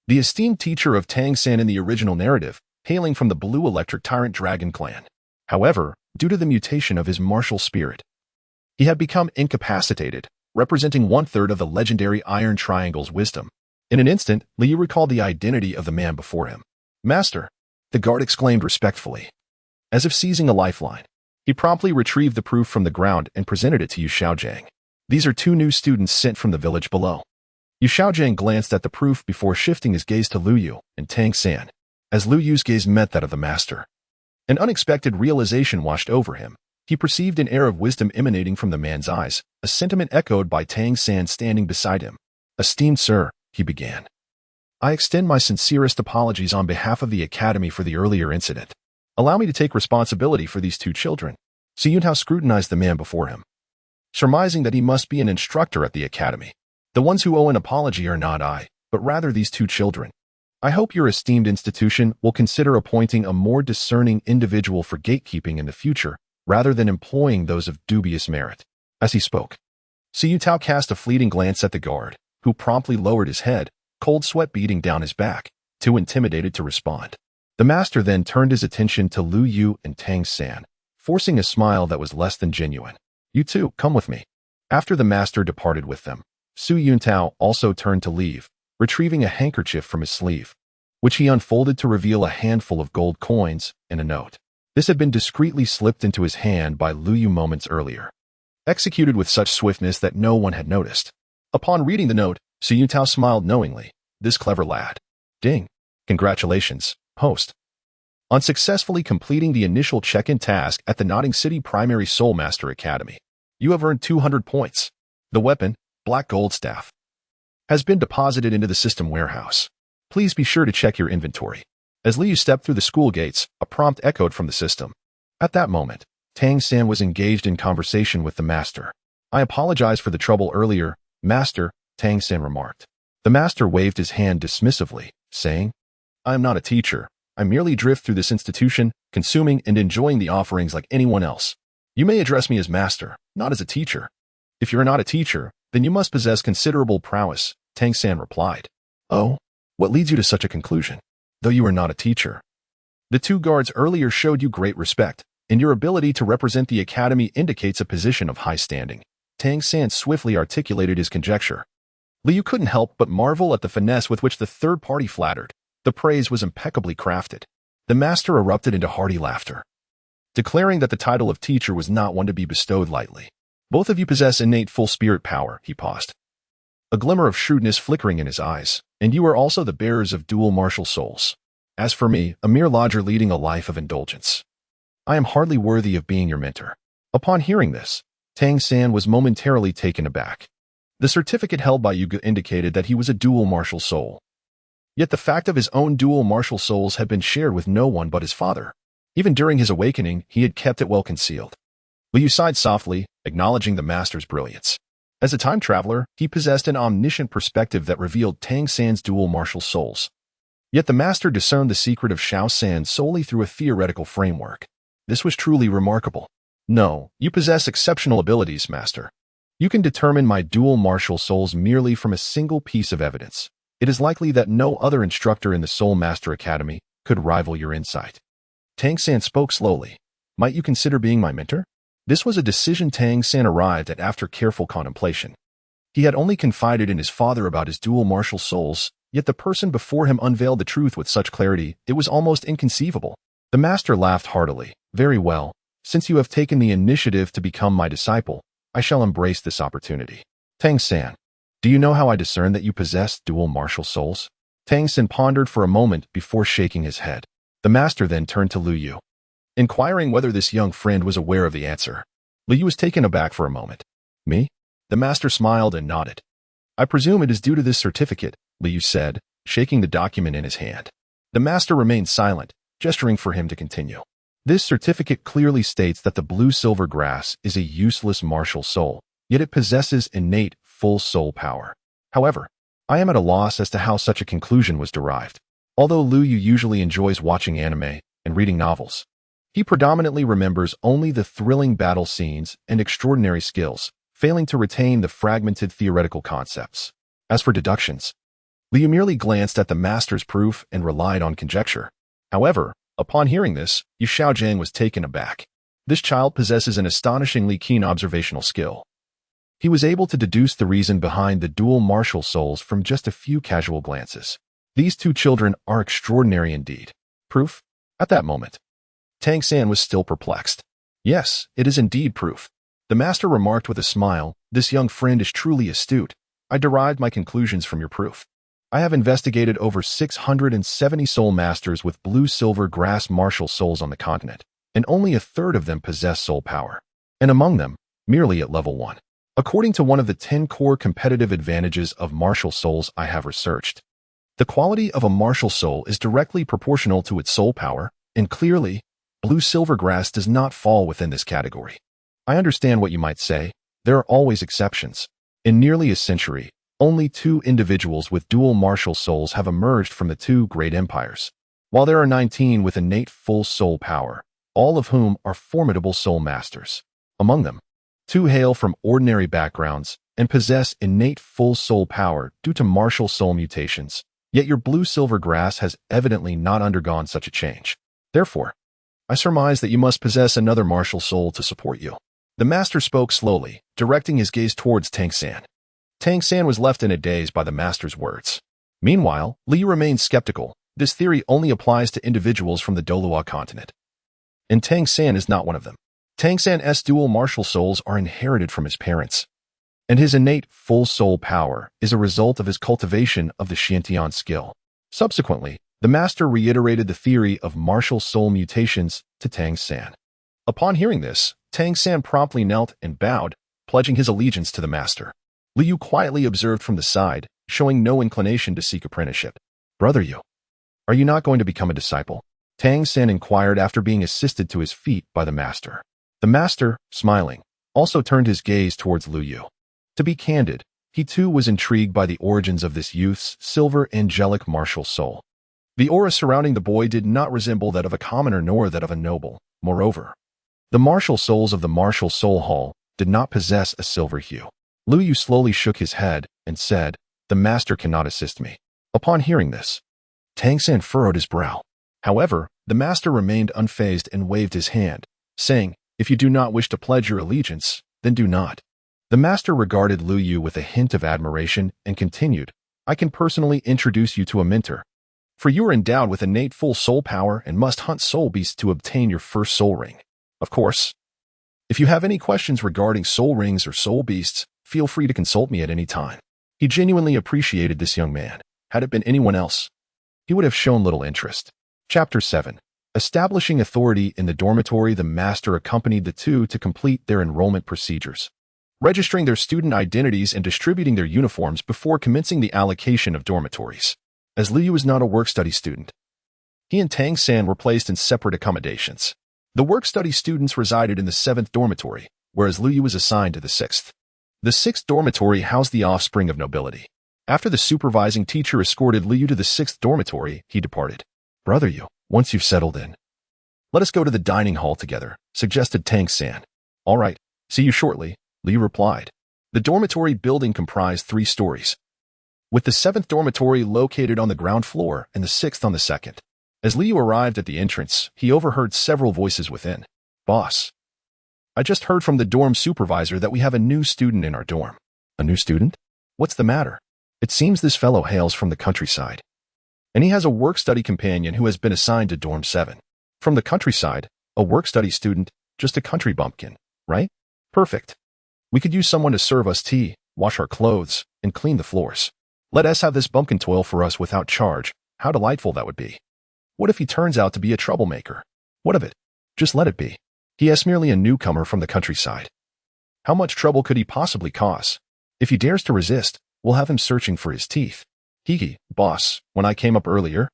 the esteemed teacher of Tang San in the original narrative, hailing from the Blue Electric Tyrant Dragon clan. However, due to the mutation of his martial spirit, he had become incapacitated, representing one-third of the legendary Iron Triangle's wisdom. In an instant, Liu recalled the identity of the man before him. Master, the guard exclaimed respectfully. As if seizing a lifeline, he promptly retrieved the proof from the ground and presented it to Yu Xiaojiang. These are two new students sent from the village below. Yu Xiaojiang glanced at the proof before shifting his gaze to Liu Yu and Tang San. As Liu Yu's gaze met that of the master, an unexpected realization washed over him. He perceived an air of wisdom emanating from the man's eyes, a sentiment echoed by Tang San standing beside him. Esteemed sir, he began, I extend my sincerest apologies on behalf of the Academy for the earlier incident. Allow me to take responsibility for these two children. Su Yuntao scrutinized the man before him, surmising that he must be an instructor at the Academy. The ones who owe an apology are not I, but rather these two children. I hope your esteemed institution will consider appointing a more discerning individual for gatekeeping in the future, rather than employing those of dubious merit. As he spoke, Su Yuntao cast a fleeting glance at the guard, who promptly lowered his head, cold sweat beating down his back, too intimidated to respond. The master then turned his attention to Liu Yu and Tang San, forcing a smile that was less than genuine. You two, come with me. After the master departed with them, Su Yuntao also turned to leave, retrieving a handkerchief from his sleeve, which he unfolded to reveal a handful of gold coins and a note. This had been discreetly slipped into his hand by Liu Yu moments earlier, executed with such swiftness that no one had noticed. Upon reading the note, Su Yuntao smiled knowingly. This clever lad. Ding. Congratulations, host, on successfully completing the initial check-in task at the Notting City Primary Soul Master Academy. You have earned 200 points. The weapon, Black Gold Staff, has been deposited into the system warehouse. Please be sure to check your inventory. As Liu stepped through the school gates, a prompt echoed from the system. At that moment, Tang San was engaged in conversation with the master. I apologize for the trouble earlier, Master, Tang San remarked. The master waved his hand dismissively, saying, I am not a teacher. I merely drift through this institution, consuming and enjoying the offerings like anyone else. You may address me as master, not as a teacher. If you're not a teacher, then you must possess considerable prowess, Tang San replied. Oh, what leads you to such a conclusion? Though you are not a teacher. The two guards earlier showed you great respect, and your ability to represent the academy indicates a position of high standing. Tang San swiftly articulated his conjecture. Liu couldn't help but marvel at the finesse with which the third party flattered. The praise was impeccably crafted. The master erupted into hearty laughter, declaring that the title of teacher was not one to be bestowed lightly. Both of you possess innate full spirit power, he paused, a glimmer of shrewdness flickering in his eyes, and you are also the bearers of dual martial souls. As for me, a mere lodger leading a life of indulgence, I am hardly worthy of being your mentor. Upon hearing this, Tang San was momentarily taken aback. The certificate held by Yuga indicated that he was a dual martial soul. Yet the fact of his own dual martial souls had been shared with no one but his father. Even during his awakening, he had kept it well concealed. Liu sighed softly, acknowledging the master's brilliance. As a time traveler, he possessed an omniscient perspective that revealed Tang San's dual martial souls. Yet the master discerned the secret of Xiao San solely through a theoretical framework. This was truly remarkable. No, you possess exceptional abilities, master. You can determine my dual martial souls merely from a single piece of evidence. It is likely that no other instructor in the Soul Master Academy could rival your insight. Tang San spoke slowly. Might you consider being my mentor? This was a decision Tang San arrived at after careful contemplation. He had only confided in his father about his dual martial souls, yet the person before him unveiled the truth with such clarity, it was almost inconceivable. The master laughed heartily. Very well. Since you have taken the initiative to become my disciple, I shall embrace this opportunity. Tang San, do you know how I discern that you possess dual martial souls? Tang San pondered for a moment before shaking his head. The master then turned to Liu Yu, inquiring whether this young friend was aware of the answer. Liu Yu was taken aback for a moment. Me? The master smiled and nodded. I presume it is due to this certificate, Liu Yu said, shaking the document in his hand. The master remained silent, gesturing for him to continue. This certificate clearly states that the blue-silver grass is a useless martial soul, yet it possesses innate full soul power. However, I am at a loss as to how such a conclusion was derived. Although Liu Yu usually enjoys watching anime and reading novels, he predominantly remembers only the thrilling battle scenes and extraordinary skills, failing to retain the fragmented theoretical concepts. As for deductions, Liu Yu merely glanced at the master's proof and relied on conjecture. However, upon hearing this, Yu Xiaojiang was taken aback. This child possesses an astonishingly keen observational skill. He was able to deduce the reason behind the dual martial souls from just a few casual glances. These two children are extraordinary indeed. Proof? At that moment, Tang San was still perplexed. Yes, it is indeed proof. The master remarked with a smile, this young friend is truly astute. I derived my conclusions from your proof. I have investigated over 670 soul masters with blue-silver grass martial souls on the continent, and only a third of them possess soul power. And among them, merely at level 1. According to one of the 10 core competitive advantages of martial souls I have researched, the quality of a martial soul is directly proportional to its soul power, and clearly, blue-silver grass does not fall within this category. I understand what you might say. There are always exceptions. In nearly a century, only 2 individuals with dual martial souls have emerged from the 2 great empires, while there are 19 with innate full soul power, all of whom are formidable soul masters. Among them, 2 hail from ordinary backgrounds and possess innate full soul power due to martial soul mutations, yet your blue-silver grass has evidently not undergone such a change. Therefore, I surmise that you must possess another martial soul to support you. The master spoke slowly, directing his gaze towards Tang San. Tang San was left in a daze by the master's words. Meanwhile, Liu remained skeptical. This theory only applies to individuals from the Dolua continent, and Tang San is not one of them. Tang San's dual martial souls are inherited from his parents, and his innate full soul power is a result of his cultivation of the Xiantian skill. Subsequently, the master reiterated the theory of martial soul mutations to Tang San. Upon hearing this, Tang San promptly knelt and bowed, pledging his allegiance to the master. Liu Yu quietly observed from the side, showing no inclination to seek apprenticeship. Brother Yu, are you not going to become a disciple? Tang San inquired after being assisted to his feet by the master. The master, smiling, also turned his gaze towards Liu Yu. To be candid, he too was intrigued by the origins of this youth's silver angelic martial soul. The aura surrounding the boy did not resemble that of a commoner nor that of a noble. Moreover, the martial souls of the Martial Soul Hall did not possess a silver hue. Liu Yu slowly shook his head and said, "The master cannot assist me." Upon hearing this, Tang San furrowed his brow. However, the master remained unfazed and waved his hand, saying, "If you do not wish to pledge your allegiance, then do not." The master regarded Liu Yu with a hint of admiration and continued, "I can personally introduce you to a mentor, for you are endowed with innate full soul power and must hunt soul beasts to obtain your first soul ring. Of course, if you have any questions regarding soul rings or soul beasts, feel free to consult me at any time." He genuinely appreciated this young man. Had it been anyone else, he would have shown little interest. Chapter 7. Establishing authority in the dormitory. The master accompanied the two to complete their enrollment procedures, registering their student identities and distributing their uniforms before commencing the allocation of dormitories. As Liu Yu was not a work-study student, he and Tang San were placed in separate accommodations. The work-study students resided in the 7th dormitory, whereas Liu Yu was assigned to the 6th. The 6th dormitory housed the offspring of nobility. After the supervising teacher escorted Liu Yu to the 6th dormitory, he departed. "Brother Yu, once you've settled in, let us go to the dining hall together," suggested Tang San. "All right, see you shortly," Liu Yu replied. The dormitory building comprised 3 stories, with the 7th dormitory located on the ground floor and the 6th on the 2nd. As Liu Yu arrived at the entrance, he overheard several voices within. "Boss, I just heard from the dorm supervisor that we have a new student in our dorm." "A new student? What's the matter?" "It seems this fellow hails from the countryside, and he has a work-study companion who has been assigned to dorm 7. From the countryside, a work-study student, just a country bumpkin, right? Perfect. We could use someone to serve us tea, wash our clothes, and clean the floors. Let us have this bumpkin toil for us without charge. How delightful that would be. What if he turns out to be a troublemaker? What of it? Just let it be. He is merely a newcomer from the countryside. How much trouble could he possibly cause? If he dares to resist, we'll have him searching for his teeth." "Hee, boss, when I came up earlier,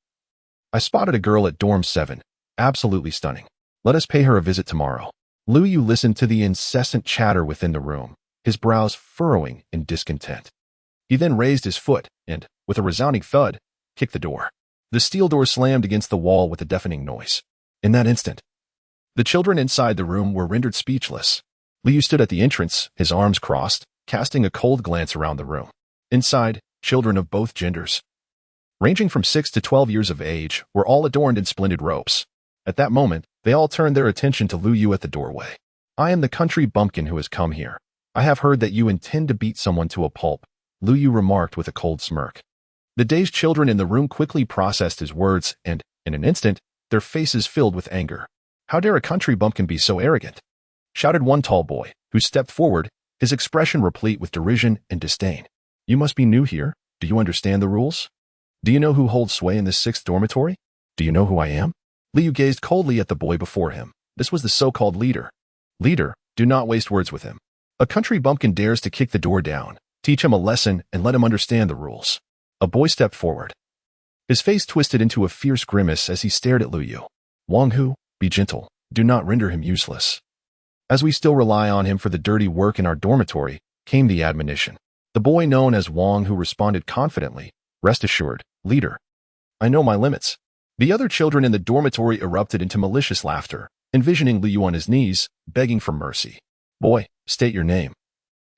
I spotted a girl at dorm 7. Absolutely stunning. Let us pay her a visit tomorrow." Liu Yu listened to the incessant chatter within the room, his brows furrowing in discontent. He then raised his foot and, with a resounding thud, kicked the door. The steel door slammed against the wall with a deafening noise. In that instant, the children inside the room were rendered speechless. Liu Yu stood at the entrance, his arms crossed, casting a cold glance around the room. Inside, children of both genders, ranging from 6 to 12 years of age, were all adorned in splendid robes. At that moment, they all turned their attention to Liu Yu at the doorway. "I am the country bumpkin who has come here. I have heard that you intend to beat someone to a pulp," Liu Yu remarked with a cold smirk. The dazed children in the room quickly processed his words and, in an instant, their faces filled with anger. "How dare a country bumpkin be so arrogant?" shouted one tall boy, who stepped forward, his expression replete with derision and disdain. "You must be new here. Do you understand the rules? Do you know who holds sway in this 6th dormitory? Do you know who I am?" Liu Yu gazed coldly at the boy before him. This was the so-called leader. "Leader, do not waste words with him. A country bumpkin dares to kick the door down. Teach him a lesson and let him understand the rules." A boy stepped forward. His face twisted into a fierce grimace as he stared at Liu Yu. "Wang Hu, be gentle. Do not render him useless. As we still rely on him for the dirty work in our dormitory," came the admonition. The boy known as Wang Hu responded confidently, "Rest assured, leader. I know my limits." The other children in the dormitory erupted into malicious laughter, envisioning Liu Yu on his knees, begging for mercy. "Boy, state your name.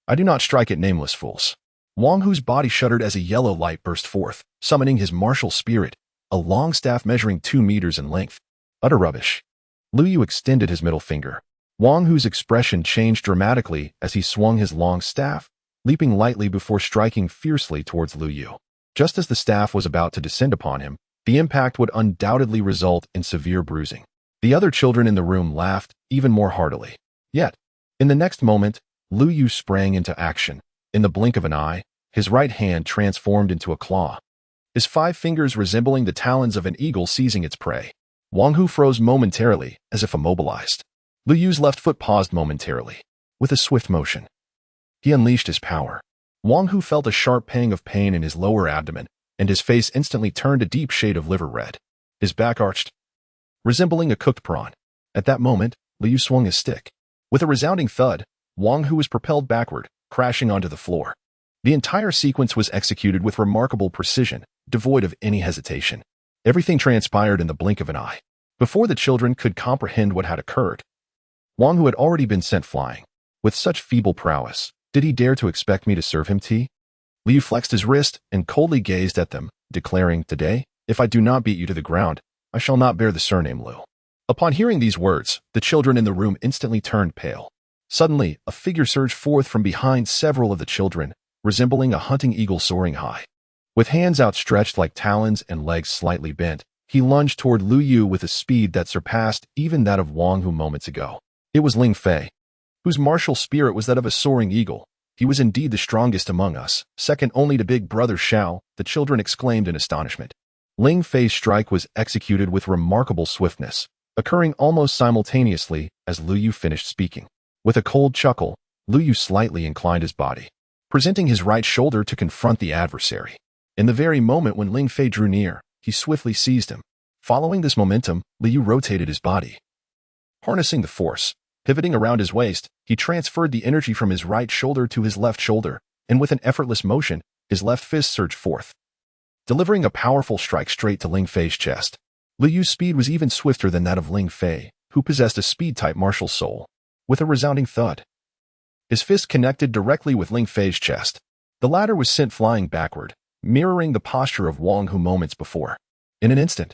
I do not strike at nameless fools." Wang Hu's body shuddered as a yellow light burst forth, summoning his martial spirit, a long staff measuring 2 meters in length. "Utter rubbish." Liu Yu extended his middle finger. Wang Hu's expression changed dramatically as he swung his long staff, leaping lightly before striking fiercely towards Liu Yu. Just as the staff was about to descend upon him, the impact would undoubtedly result in severe bruising. The other children in the room laughed even more heartily. Yet, in the next moment, Liu Yu sprang into action. In the blink of an eye, his right hand transformed into a claw, his 5 fingers resembling the talons of an eagle seizing its prey. Wang Hu froze momentarily, as if immobilized. Liu Yu's left foot paused momentarily. With a swift motion, He unleashed his power. Wang Hu felt a sharp pang of pain in his lower abdomen, and his face instantly turned a deep shade of liver red. His back arched, resembling a cooked prawn. At that moment, Liu swung his stick. With a resounding thud, Wang Hu was propelled backward, crashing onto the floor. The entire sequence was executed with remarkable precision, devoid of any hesitation. Everything transpired in the blink of an eye. Before the children could comprehend what had occurred, Wang Hu had already been sent flying. With such feeble prowess, did he dare to expect me to serve him tea? Liu flexed his wrist and coldly gazed at them, declaring, "Today, if I do not beat you to the ground, I shall not bear the surname Liu." Upon hearing these words, the children in the room instantly turned pale. Suddenly, a figure surged forth from behind several of the children, resembling a hunting eagle soaring high. With hands outstretched like talons and legs slightly bent, he lunged toward Lu Yu with a speed that surpassed even that of Wang Hu moments ago. It was Ling Fei, whose martial spirit was that of a soaring eagle. He was indeed the strongest among us, second only to big brother Xiao, the children exclaimed in astonishment. Ling Fei's strike was executed with remarkable swiftness, occurring almost simultaneously as Lu Yu finished speaking. With a cold chuckle, Lu Yu slightly inclined his body, presenting his right shoulder to confront the adversary. In the very moment when Ling Fei drew near, he swiftly seized him. Following this momentum, Lu Yu rotated his body. Harnessing the force, pivoting around his waist, he transferred the energy from his right shoulder to his left shoulder, and with an effortless motion, his left fist surged forth, delivering a powerful strike straight to Ling Fei's chest. Lu Yu's speed was even swifter than that of Ling Fei, who possessed a speed-type martial soul. With a resounding thud, his fist connected directly with Ling Fei's chest. The latter was sent flying backward, mirroring the posture of Wang Hu moments before. In an instant,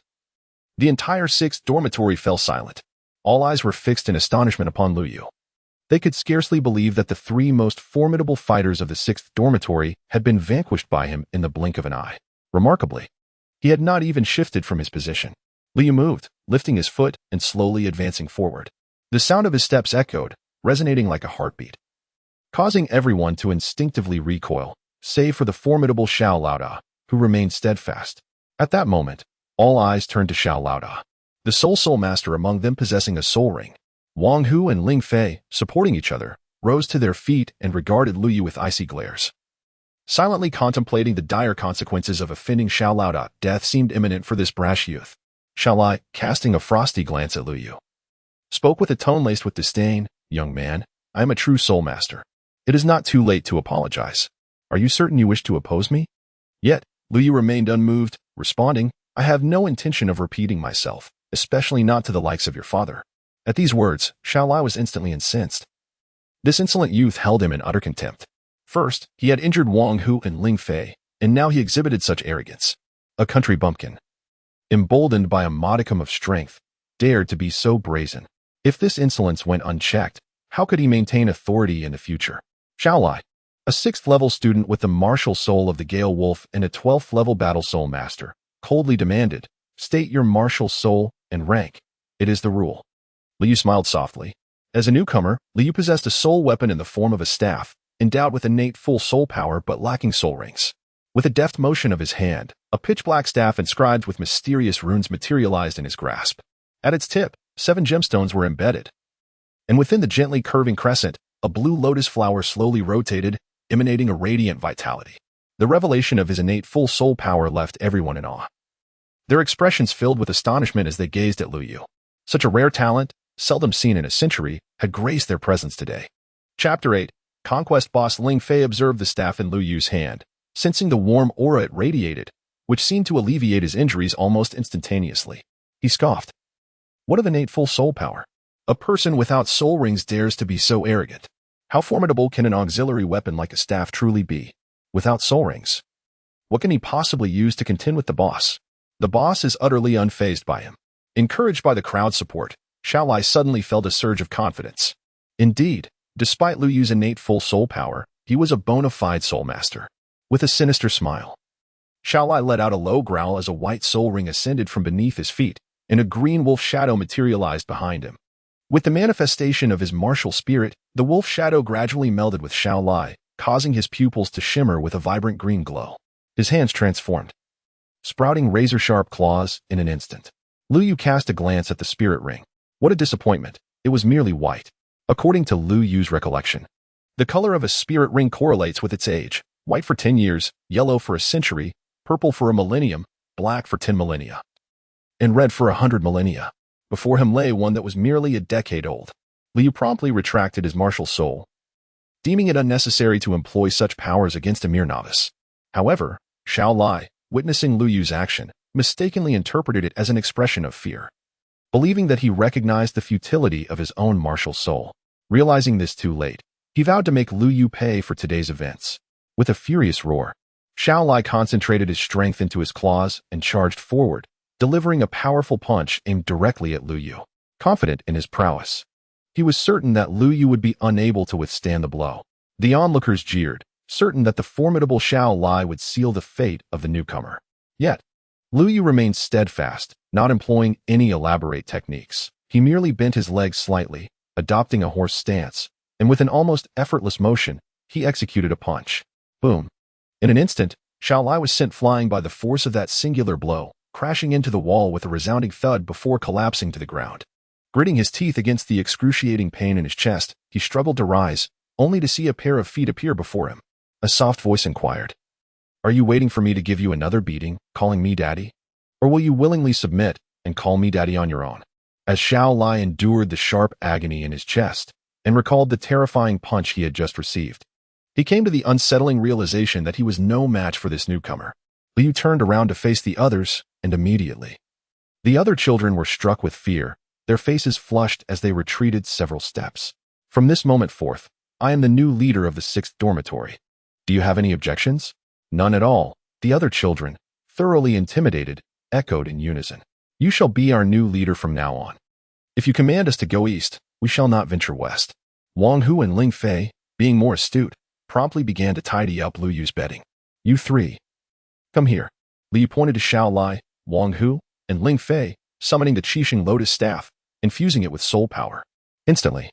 the entire sixth dormitory fell silent. All eyes were fixed in astonishment upon Lu Yu. They could scarcely believe that the three most formidable fighters of the sixth dormitory had been vanquished by him in the blink of an eye. Remarkably, he had not even shifted from his position. Lu Yu moved, lifting his foot and slowly advancing forward. The sound of his steps echoed, resonating like a heartbeat, causing everyone to instinctively recoil, save for the formidable Xiao Laoda, who remained steadfast. At that moment, all eyes turned to Xiao Laoda, the sole soul master among them possessing a soul ring. Wang Hu and Ling Fei, supporting each other, rose to their feet and regarded Lu Yu with icy glares. Silently contemplating the dire consequences of offending Xiao Laoda, death seemed imminent for this brash youth. Xiao Lai, casting a frosty glance at Lu Yu, spoke with a tone laced with disdain, "Young man, I am a true soul master. It is not too late to apologize. Are you certain you wish to oppose me?" Yet, Lu Yu remained unmoved, responding, "I have no intention of repeating myself, especially not to the likes of your father." At these words, Xiao Lai was instantly incensed. This insolent youth held him in utter contempt. First, he had injured Wang Hu and Ling Fei, and now he exhibited such arrogance. A country bumpkin, emboldened by a modicum of strength, dared to be so brazen. If this insolence went unchecked, how could he maintain authority in the future? Xiao Lai, a 6th-level student with the martial soul of the Gale Wolf and a 12th-level battle soul master, coldly demanded, "State your martial soul and rank. It is the rule." Lu Yu smiled softly. As a newcomer, Lu Yu possessed a soul weapon in the form of a staff, endowed with innate full soul power but lacking soul rings. With a deft motion of his hand, a pitch-black staff inscribed with mysterious runes materialized in his grasp. At its tip, 7 gemstones were embedded, and within the gently curving crescent, a blue lotus flower slowly rotated, emanating a radiant vitality. The revelation of his innate full soul power left everyone in awe. Their expressions filled with astonishment as they gazed at Lu Yu. Such a rare talent, seldom seen in a century, had graced their presence today. Chapter 8. Conquest boss Ling Fei observed the staff in Lu Yu's hand, sensing the warm aura it radiated, which seemed to alleviate his injuries almost instantaneously. He scoffed. What of innate full soul power? A person without soul rings dares to be so arrogant. How formidable can an auxiliary weapon like a staff truly be? Without soul rings, what can he possibly use to contend with the boss? The boss is utterly unfazed by him. Encouraged by the crowd support, Xiao Lai suddenly felt a surge of confidence. Indeed, despite Lu Yu's innate full soul power, he was a bona fide soul master. With a sinister smile, Xiao Lai let out a low growl as a white soul ring ascended from beneath his feet, and a green wolf shadow materialized behind him. With the manifestation of his martial spirit, the wolf shadow gradually melded with Xiao Lai, causing his pupils to shimmer with a vibrant green glow. His hands transformed, sprouting razor-sharp claws in an instant. Lu Yu cast a glance at the spirit ring. What a disappointment. It was merely white. According to Lu Yu's recollection, The color of a spirit ring correlates with its age. White for 10 years, yellow for a century, purple for a millennium, black for 10 millennia, and red for 100 millennia. Before him lay one that was merely a decade old. Liu promptly retracted his martial soul, deeming it unnecessary to employ such powers against a mere novice. However, Xiao Lai, witnessing Lu Yu's action, mistakenly interpreted it as an expression of fear, believing that he recognized the futility of his own martial soul. Realizing this too late, he vowed to make Lu Yu pay for today's events. With a furious roar, Xiao Lai concentrated his strength into his claws and charged forward, delivering a powerful punch aimed directly at Lu Yu. Confident in his prowess, he was certain that Lu Yu would be unable to withstand the blow. The onlookers jeered, certain that the formidable Xiao Lai would seal the fate of the newcomer. Yet, Lu Yu remained steadfast, not employing any elaborate techniques. He merely bent his legs slightly, adopting a horse stance, and with an almost effortless motion, he executed a punch. Boom. In an instant, Xiao Lai was sent flying by the force of that singular blow, crashing into the wall with a resounding thud before collapsing to the ground. Gritting his teeth against the excruciating pain in his chest, he struggled to rise, only to see a pair of feet appear before him. A soft voice inquired, "Are you waiting for me to give you another beating, calling me daddy? Or will you willingly submit and call me daddy on your own?" As Xiao Lai endured the sharp agony in his chest and recalled the terrifying punch he had just received, he came to the unsettling realization that he was no match for this newcomer. Liu turned around to face the others, and immediately, the other children were struck with fear, their faces flushed as they retreated several steps. From this moment forth, I am the new leader of the 6th dormitory. Do you have any objections? None at all. The other children, thoroughly intimidated, echoed in unison. You shall be our new leader from now on. If you command us to go east, we shall not venture west. Wang Hu and Ling Fei, being more astute, promptly began to tidy up Lu Yu's bedding. You three, come here. Liu pointed to Xiao Lai, Wang Hu, and Ling Fei, summoning the Qixing Lotus staff, infusing it with soul power. Instantly,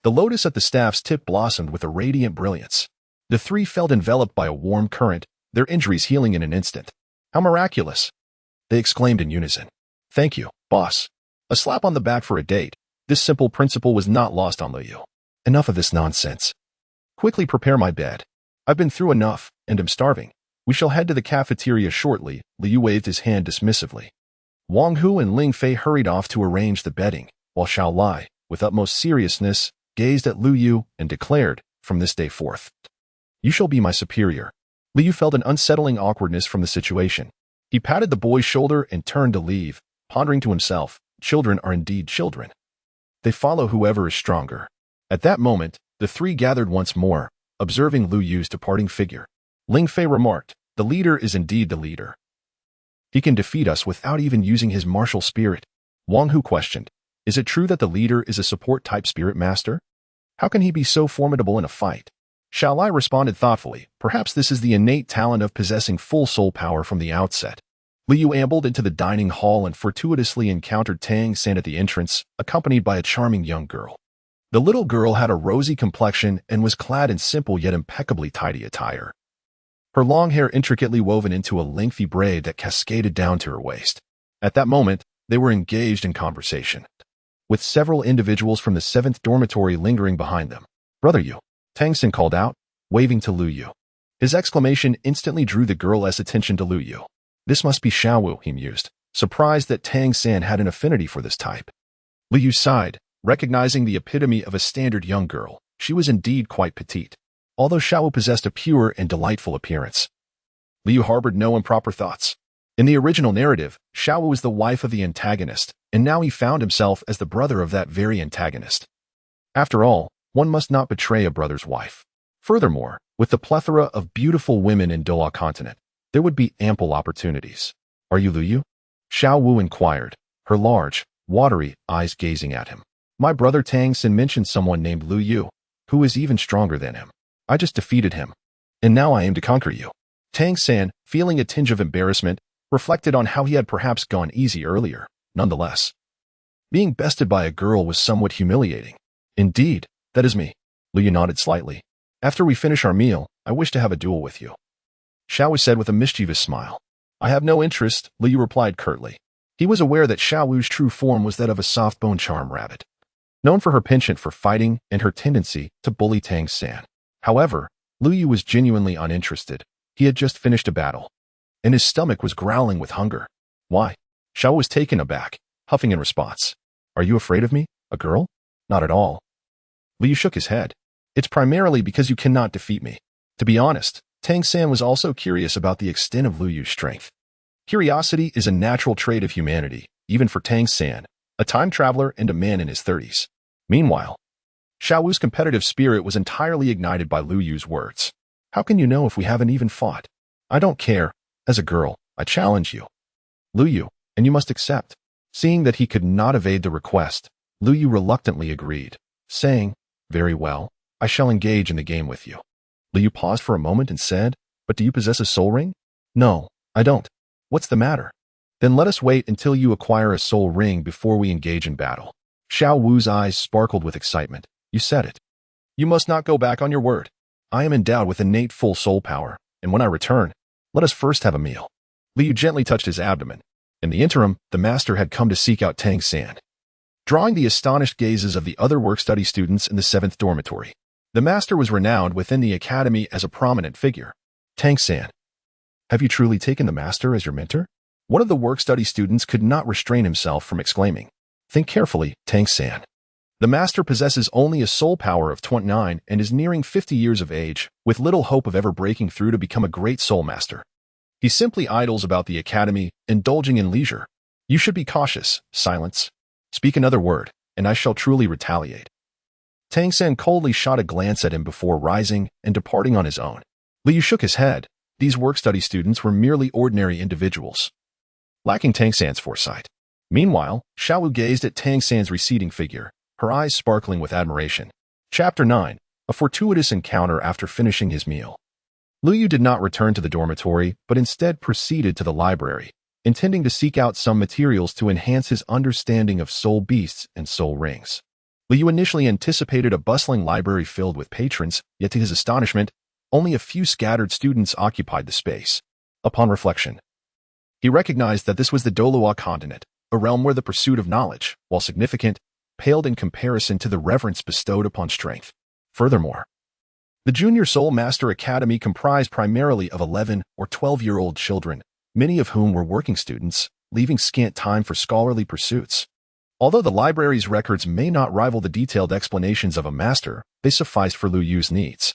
the lotus at the staff's tip blossomed with a radiant brilliance. The three felt enveloped by a warm current, their injuries healing in an instant. How miraculous! They exclaimed in unison. Thank you, boss. A slap on the back for a date. This simple principle was not lost on Lu Yu. Enough of this nonsense. Quickly prepare my bed. I've been through enough, and am starving. We shall head to the cafeteria shortly. Lu Yu waved his hand dismissively. Wang Hu and Ling Fei hurried off to arrange the bedding, while Xiao Lai, with utmost seriousness, gazed at Lu Yu and declared, from this day forth, you shall be my superior. Lu Yu felt an unsettling awkwardness from the situation. He patted the boy's shoulder and turned to leave, pondering to himself, children are indeed children. They follow whoever is stronger. At that moment, the three gathered once more, observing Lu Yu's departing figure. Ling Fei remarked, the leader is indeed the leader. He can defeat us without even using his martial spirit. Wang Hu questioned, is it true that the leader is a support-type spirit master? How can he be so formidable in a fight? Xiao Lai responded thoughtfully, perhaps this is the innate talent of possessing full soul power from the outset. Lu Yu ambled into the dining hall and fortuitously encountered Tang San at the entrance, accompanied by a charming young girl. The little girl had a rosy complexion and was clad in simple yet impeccably tidy attire. Her long hair intricately woven into a lengthy braid that cascaded down to her waist. At that moment, they were engaged in conversation, with several individuals from the 7th dormitory lingering behind them. Brother Yu, Tang San called out, waving to Lu Yu. His exclamation instantly drew the girl's attention to Lu Yu. This must be Xiao Wu, he mused, surprised that Tang San had an affinity for this type. Lu Yu sighed, recognizing the epitome of a standard young girl. She was indeed quite petite, although Xiao Wu possessed a pure and delightful appearance. Lu Yu harbored no improper thoughts. In the original narrative, Xiao Wu was the wife of the antagonist, and now he found himself as the brother of that very antagonist. After all, one must not betray a brother's wife. Furthermore, with the plethora of beautiful women in Doa continent, there would be ample opportunities. Are you Lu Yu? Xiao Wu inquired, her large, watery eyes gazing at him. My brother Tang San mentioned someone named Lu Yu, who is even stronger than him. I just defeated him, and now I aim to conquer you. Tang San, feeling a tinge of embarrassment, reflected on how he had perhaps gone easy earlier. Nonetheless, being bested by a girl was somewhat humiliating. Indeed, that is me. Lu Yu nodded slightly. After we finish our meal, I wish to have a duel with you. Xiao Wu said with a mischievous smile. I have no interest, Lu Yu replied curtly. He was aware that Xiao Wu's true form was that of a soft-boned charm rabbit. known for her penchant for fighting and her tendency to bully Tang San. However, Lu Yu was genuinely uninterested. He had just finished a battle, and his stomach was growling with hunger. Why? Xiao was taken aback, huffing in response. Are you afraid of me, a girl? Not at all. Lu Yu shook his head. It's primarily because you cannot defeat me. To be honest, Tang San was also curious about the extent of Lu Yu's strength. Curiosity is a natural trait of humanity, even for Tang San, a time traveler and a man in his 30s. Meanwhile, Xiao Wu's competitive spirit was entirely ignited by Lu Yu's words. How can you know if we haven't even fought? I don't care. As a girl, I challenge you. Lu Yu, and you must accept. Seeing that he could not evade the request, Lu Yu reluctantly agreed, saying, Very well, I shall engage in the game with you. Lu Yu paused for a moment and said, But do you possess a soul ring? No, I don't. What's the matter? Then let us wait until you acquire a soul ring before we engage in battle. Xiao Wu's eyes sparkled with excitement. You said it. You must not go back on your word. I am endowed with innate full soul power, and when I return, let us first have a meal. Lu Yu gently touched his abdomen. In the interim, the master had come to seek out Tang San. Drawing the astonished gazes of the other work-study students in the 7th dormitory, the master was renowned within the academy as a prominent figure. Tang San, have you truly taken the master as your mentor? One of the work-study students could not restrain himself from exclaiming. Think carefully, Tang San. The master possesses only a soul power of 29 and is nearing 50 years of age, with little hope of ever breaking through to become a great soul master. He simply idles about the academy, indulging in leisure. You should be cautious. Silence. Speak another word, and I shall truly retaliate. Tang San coldly shot a glance at him before rising and departing on his own. Lu Yu shook his head. These work-study students were merely ordinary individuals, lacking Tang San's foresight. Meanwhile, Xiao Wu gazed at Tang San's receding figure, her eyes sparkling with admiration. Chapter 9. A fortuitous encounter after finishing his meal. Lu Yu did not return to the dormitory, but instead proceeded to the library, intending to seek out some materials to enhance his understanding of soul beasts and soul rings. Lu Yu initially anticipated a bustling library filled with patrons, yet to his astonishment, only a few scattered students occupied the space. Upon reflection, he recognized that this was the Dolua continent, a realm where the pursuit of knowledge, while significant, paled in comparison to the reverence bestowed upon strength. Furthermore, the Junior Soul Master Academy comprised primarily of 11 or 12-year-old children, many of whom were working students, leaving scant time for scholarly pursuits. Although the library's records may not rival the detailed explanations of a master, they sufficed for Lu Yu's needs.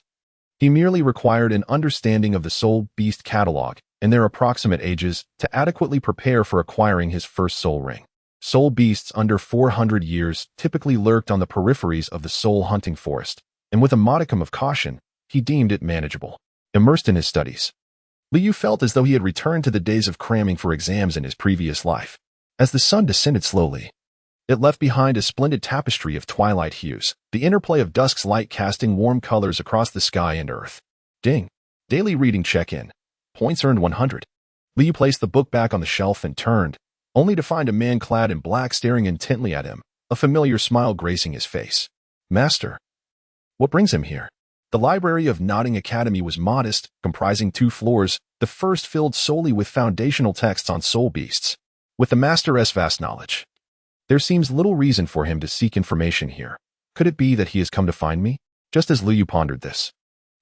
He merely required an understanding of the Soul Beast catalog and their approximate ages to adequately prepare for acquiring his first soul ring. Soul beasts under 400 years typically lurked on the peripheries of the soul hunting forest, and with a modicum of caution, he deemed it manageable. Immersed in his studies, Lu Yu felt as though he had returned to the days of cramming for exams in his previous life. As the sun descended slowly, it left behind a splendid tapestry of twilight hues, the interplay of dusk's light casting warm colors across the sky and earth. Ding. Daily reading check-in. Points earned 100. Lu Yu placed the book back on the shelf and turned, only to find a man clad in black staring intently at him, a familiar smile gracing his face. Master. What brings him here? The library of Nodding Academy was modest, comprising 2 floors, the first filled solely with foundational texts on soul beasts. With the master's vast knowledge, there seems little reason for him to seek information here. Could it be that he has come to find me? Just as Lu Yu pondered this,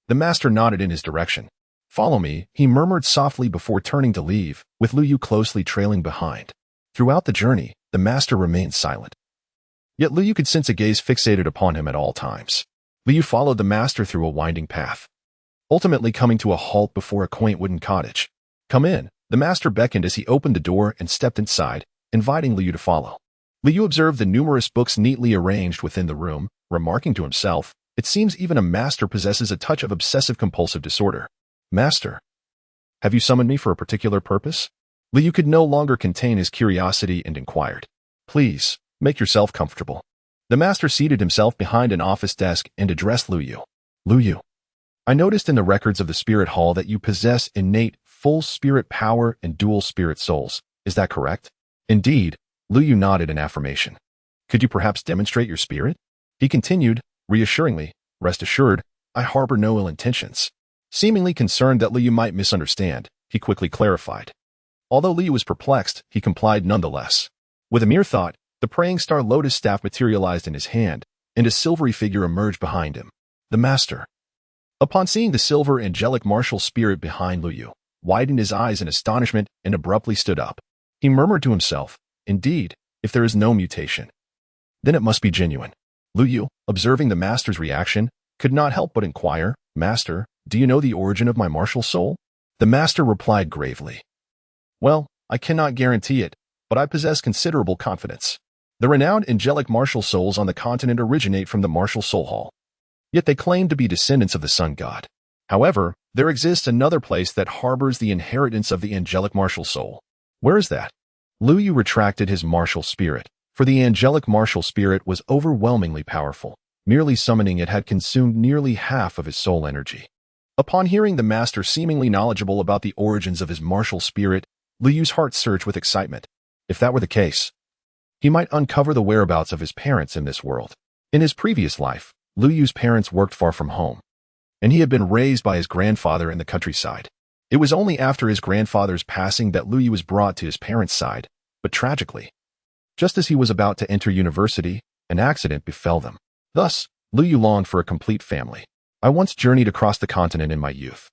the master nodded in his direction. Follow me, he murmured softly before turning to leave, with Lu Yu closely trailing behind. Throughout the journey, the master remained silent. Yet Lu Yu could sense a gaze fixated upon him at all times. Lu Yu followed the master through a winding path, ultimately coming to a halt before a quaint wooden cottage. Come in, the master beckoned as he opened the door and stepped inside, inviting Lu Yu to follow. Lu Yu observed the numerous books neatly arranged within the room, remarking to himself, it seems even a master possesses a touch of obsessive-compulsive disorder. Master, have you summoned me for a particular purpose? Lu Yu could no longer contain his curiosity and inquired. Please, make yourself comfortable. The master seated himself behind an office desk and addressed Lu Yu. Lu Yu, I noticed in the records of the Spirit Hall that you possess innate, full spirit power and dual spirit souls. Is that correct? Indeed, Lu Yu nodded in affirmation. Could you perhaps demonstrate your spirit? He continued, reassuringly, rest assured, I harbor no ill intentions. Seemingly concerned that Lu Yu might misunderstand, he quickly clarified. Although Lu Yu was perplexed, he complied nonetheless. With a mere thought, The praying star lotus staff materialized in his hand, and a silvery figure emerged behind him. The master. Upon seeing the silver angelic martial spirit behind Lu Yu, widened his eyes in astonishment and abruptly stood up. He murmured to himself, "Indeed, if there is no mutation, then it must be genuine." Lu Yu, observing the master's reaction, could not help but inquire, "Master, do you know the origin of my martial soul?" The master replied gravely, "Well, I cannot guarantee it, but I possess considerable confidence. The renowned angelic martial souls on the continent originate from the martial soul hall. Yet they claim to be descendants of the sun god. However, there exists another place that harbors the inheritance of the angelic martial soul. Where is that?" Lu Yu retracted his martial spirit, for the angelic martial spirit was overwhelmingly powerful. Merely summoning it had consumed nearly half of his soul energy. Upon hearing the master seemingly knowledgeable about the origins of his martial spirit, Lu Yu's heart surged with excitement. If that were the case, he might uncover the whereabouts of his parents in this world. In his previous life, Lu Yu's parents worked far from home, and he had been raised by his grandfather in the countryside. It was only after his grandfather's passing that Lu Yu was brought to his parents' side, but tragically, just as he was about to enter university, an accident befell them. Thus, Lu Yu longed for a complete family. "I once journeyed across the continent in my youth."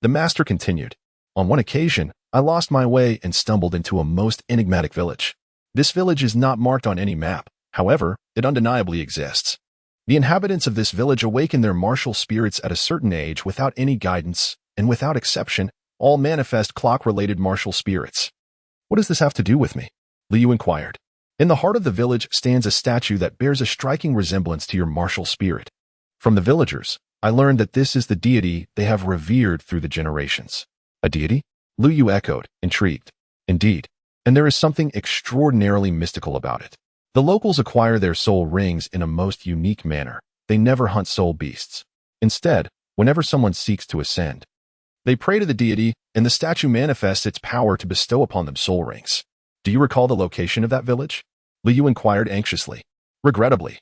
The master continued. "On one occasion, I lost my way and stumbled into a most enigmatic village. This village is not marked on any map, however, it undeniably exists. The inhabitants of this village awaken their martial spirits at a certain age without any guidance, and without exception, all manifest clock-related martial spirits." "What does this have to do with me?" Lu Yu inquired. "In the heart of the village stands a statue that bears a striking resemblance to your martial spirit. From the villagers, I learned that this is the deity they have revered through the generations." "A deity?" Lu Yu echoed, intrigued. "Indeed, and there is something extraordinarily mystical about it. The locals acquire their soul rings in a most unique manner. They never hunt soul beasts. Instead, whenever someone seeks to ascend, they pray to the deity, and the statue manifests its power to bestow upon them soul rings." "Do you recall the location of that village?" Lu Yu inquired anxiously. "Regrettably."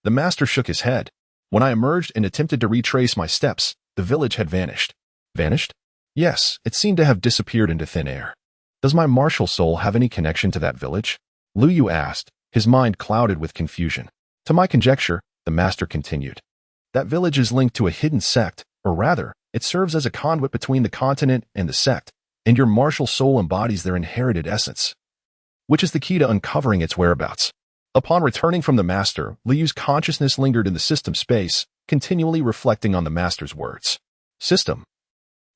The master shook his head. "When I emerged and attempted to retrace my steps, the village had vanished." "Vanished?" "Yes, it seemed to have disappeared into thin air." "Does my martial soul have any connection to that village?" Lu Yu asked, his mind clouded with confusion. "To my conjecture," the master continued, "that village is linked to a hidden sect, or rather, it serves as a conduit between the continent and the sect, and your martial soul embodies their inherited essence, which is the key to uncovering its whereabouts." Upon returning from the master, Lu Yu's consciousness lingered in the system space, continually reflecting on the master's words. "System.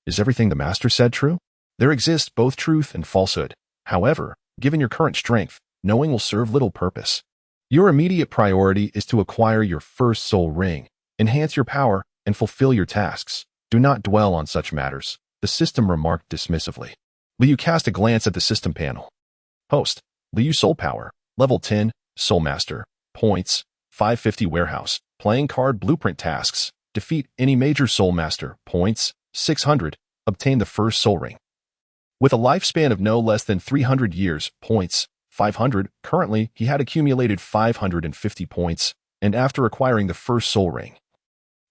Is everything the master said true? There exists both truth and falsehood. However, given your current strength, knowing will serve little purpose. Your immediate priority is to acquire your first soul ring, enhance your power, and fulfill your tasks. Do not dwell on such matters," the system remarked dismissively. Lu Yu cast a glance at the system panel. Host, Lu Yu Soul Power, Level 10, Soul Master, Points, 550 Warehouse, Playing Card Blueprint Tasks, Defeat any major Soul Master, Points, 600, Obtain the first Soul Ring. With a lifespan of no less than 300 years, Points, 500, currently he had accumulated 550 points, and after acquiring the first soul ring,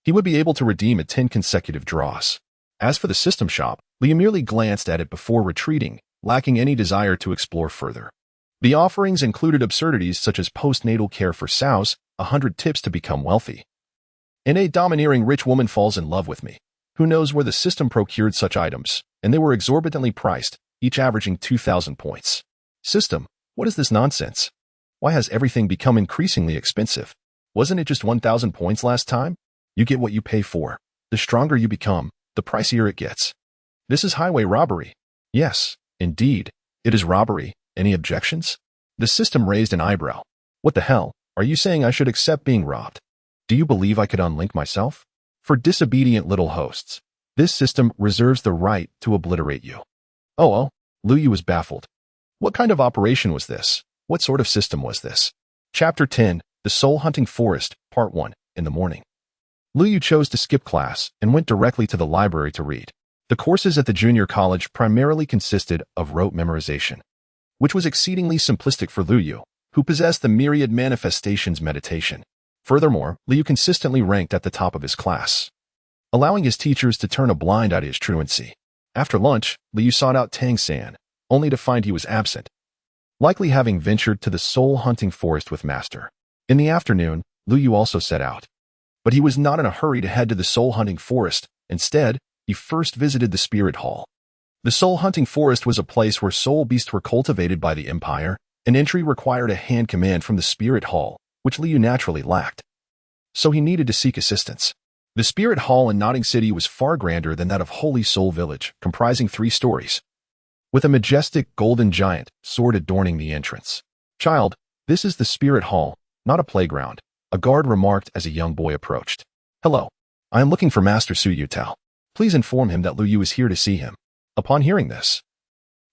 he would be able to redeem it 10 consecutive draws. As for the system shop, Lu Yu merely glanced at it before retreating, lacking any desire to explore further. The offerings included absurdities such as postnatal care for sows, 100 tips to become wealthy, and a domineering rich woman falls in love with me. Who knows where the system procured such items, and they were exorbitantly priced, each averaging 2,000 points. System, what is this nonsense? Why has everything become increasingly expensive? Wasn't it just 1,000 points last time? You get what you pay for. The stronger you become, the pricier it gets. This is highway robbery. Yes, indeed, it is robbery. Any objections? The system raised an eyebrow. What the hell? Are you saying I should accept being robbed? Do you believe I could unlink myself? For disobedient little hosts, this system reserves the right to obliterate you. Oh, Lu Yu was baffled. What kind of operation was this? What sort of system was this? Chapter 10, The Soul Hunting Forest, Part 1, in the morning. Lu Yu chose to skip class and went directly to the library to read. The courses at the junior college primarily consisted of rote memorization, which was exceedingly simplistic for Lu Yu, who possessed the myriad manifestations meditation. Furthermore, Lu Yu consistently ranked at the top of his class, allowing his teachers to turn a blind eye to his truancy. After lunch, Lu Yu sought out Tang San, only to find he was absent. likely having ventured to the soul-hunting forest with Master. In the afternoon, Lu Yu also set out. But he was not in a hurry to head to the soul-hunting forest. Instead, he first visited the Spirit Hall. The soul-hunting forest was a place where soul beasts were cultivated by the Empire, and entry required a hand command from the Spirit Hall, which Lu Yu naturally lacked. So he needed to seek assistance. The Spirit Hall in Nodding City was far grander than that of Holy Soul Village, comprising 3 stories, with a majestic golden giant sword adorning the entrance. "Child, this is the Spirit Hall, not a playground," a guard remarked as a young boy approached. "Hello. I am looking for Master Su Yutao. Please inform him that Lu Yu is here to see him." Upon hearing this,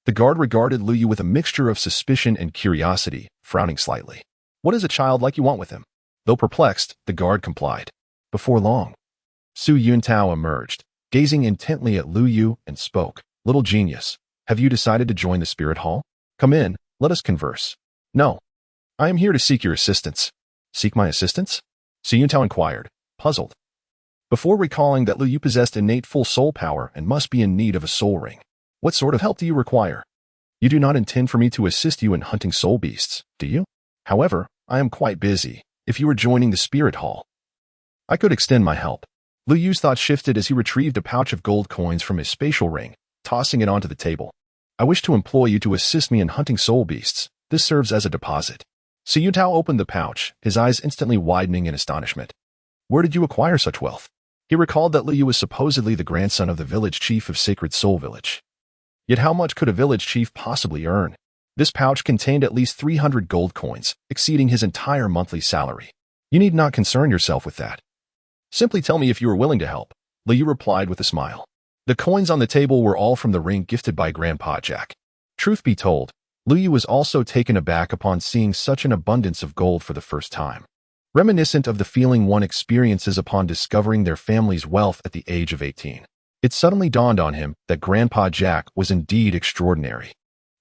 the guard regarded Lu Yu with a mixture of suspicion and curiosity, frowning slightly. "What does a child like you want with him?" Though perplexed, the guard complied. Before long, Su Yuntao emerged, gazing intently at Lu Yu, and spoke. "Little genius, have you decided to join the Spirit Hall? Come in, let us converse." "No. I am here to seek your assistance." "Seek my assistance?" Su Yuntao inquired, puzzled, before recalling that Lu Yu possessed innate full soul power and must be in need of a soul ring. "What sort of help do you require? You do not intend for me to assist you in hunting soul beasts, do you? However, I am quite busy. If you are joining the Spirit Hall, I could extend my help." Lu Yu's thought shifted as he retrieved a pouch of gold coins from his spatial ring, tossing it onto the table. "I wish to employ you to assist me in hunting soul beasts. This serves as a deposit." Su Yuntao opened the pouch, his eyes instantly widening in astonishment. "Where did you acquire such wealth?" He recalled that Lu Yu was supposedly the grandson of the village chief of Sacred Soul Village. Yet how much could a village chief possibly earn? This pouch contained at least 300 gold coins, exceeding his entire monthly salary. "You need not concern yourself with that. Simply tell me if you are willing to help," Lu Yu replied with a smile. The coins on the table were all from the ring gifted by Grandpa Jack. Truth be told, Lu Yu was also taken aback upon seeing such an abundance of gold for the first time, reminiscent of the feeling one experiences upon discovering their family's wealth at the age of 18. It suddenly dawned on him that Grandpa Jack was indeed extraordinary.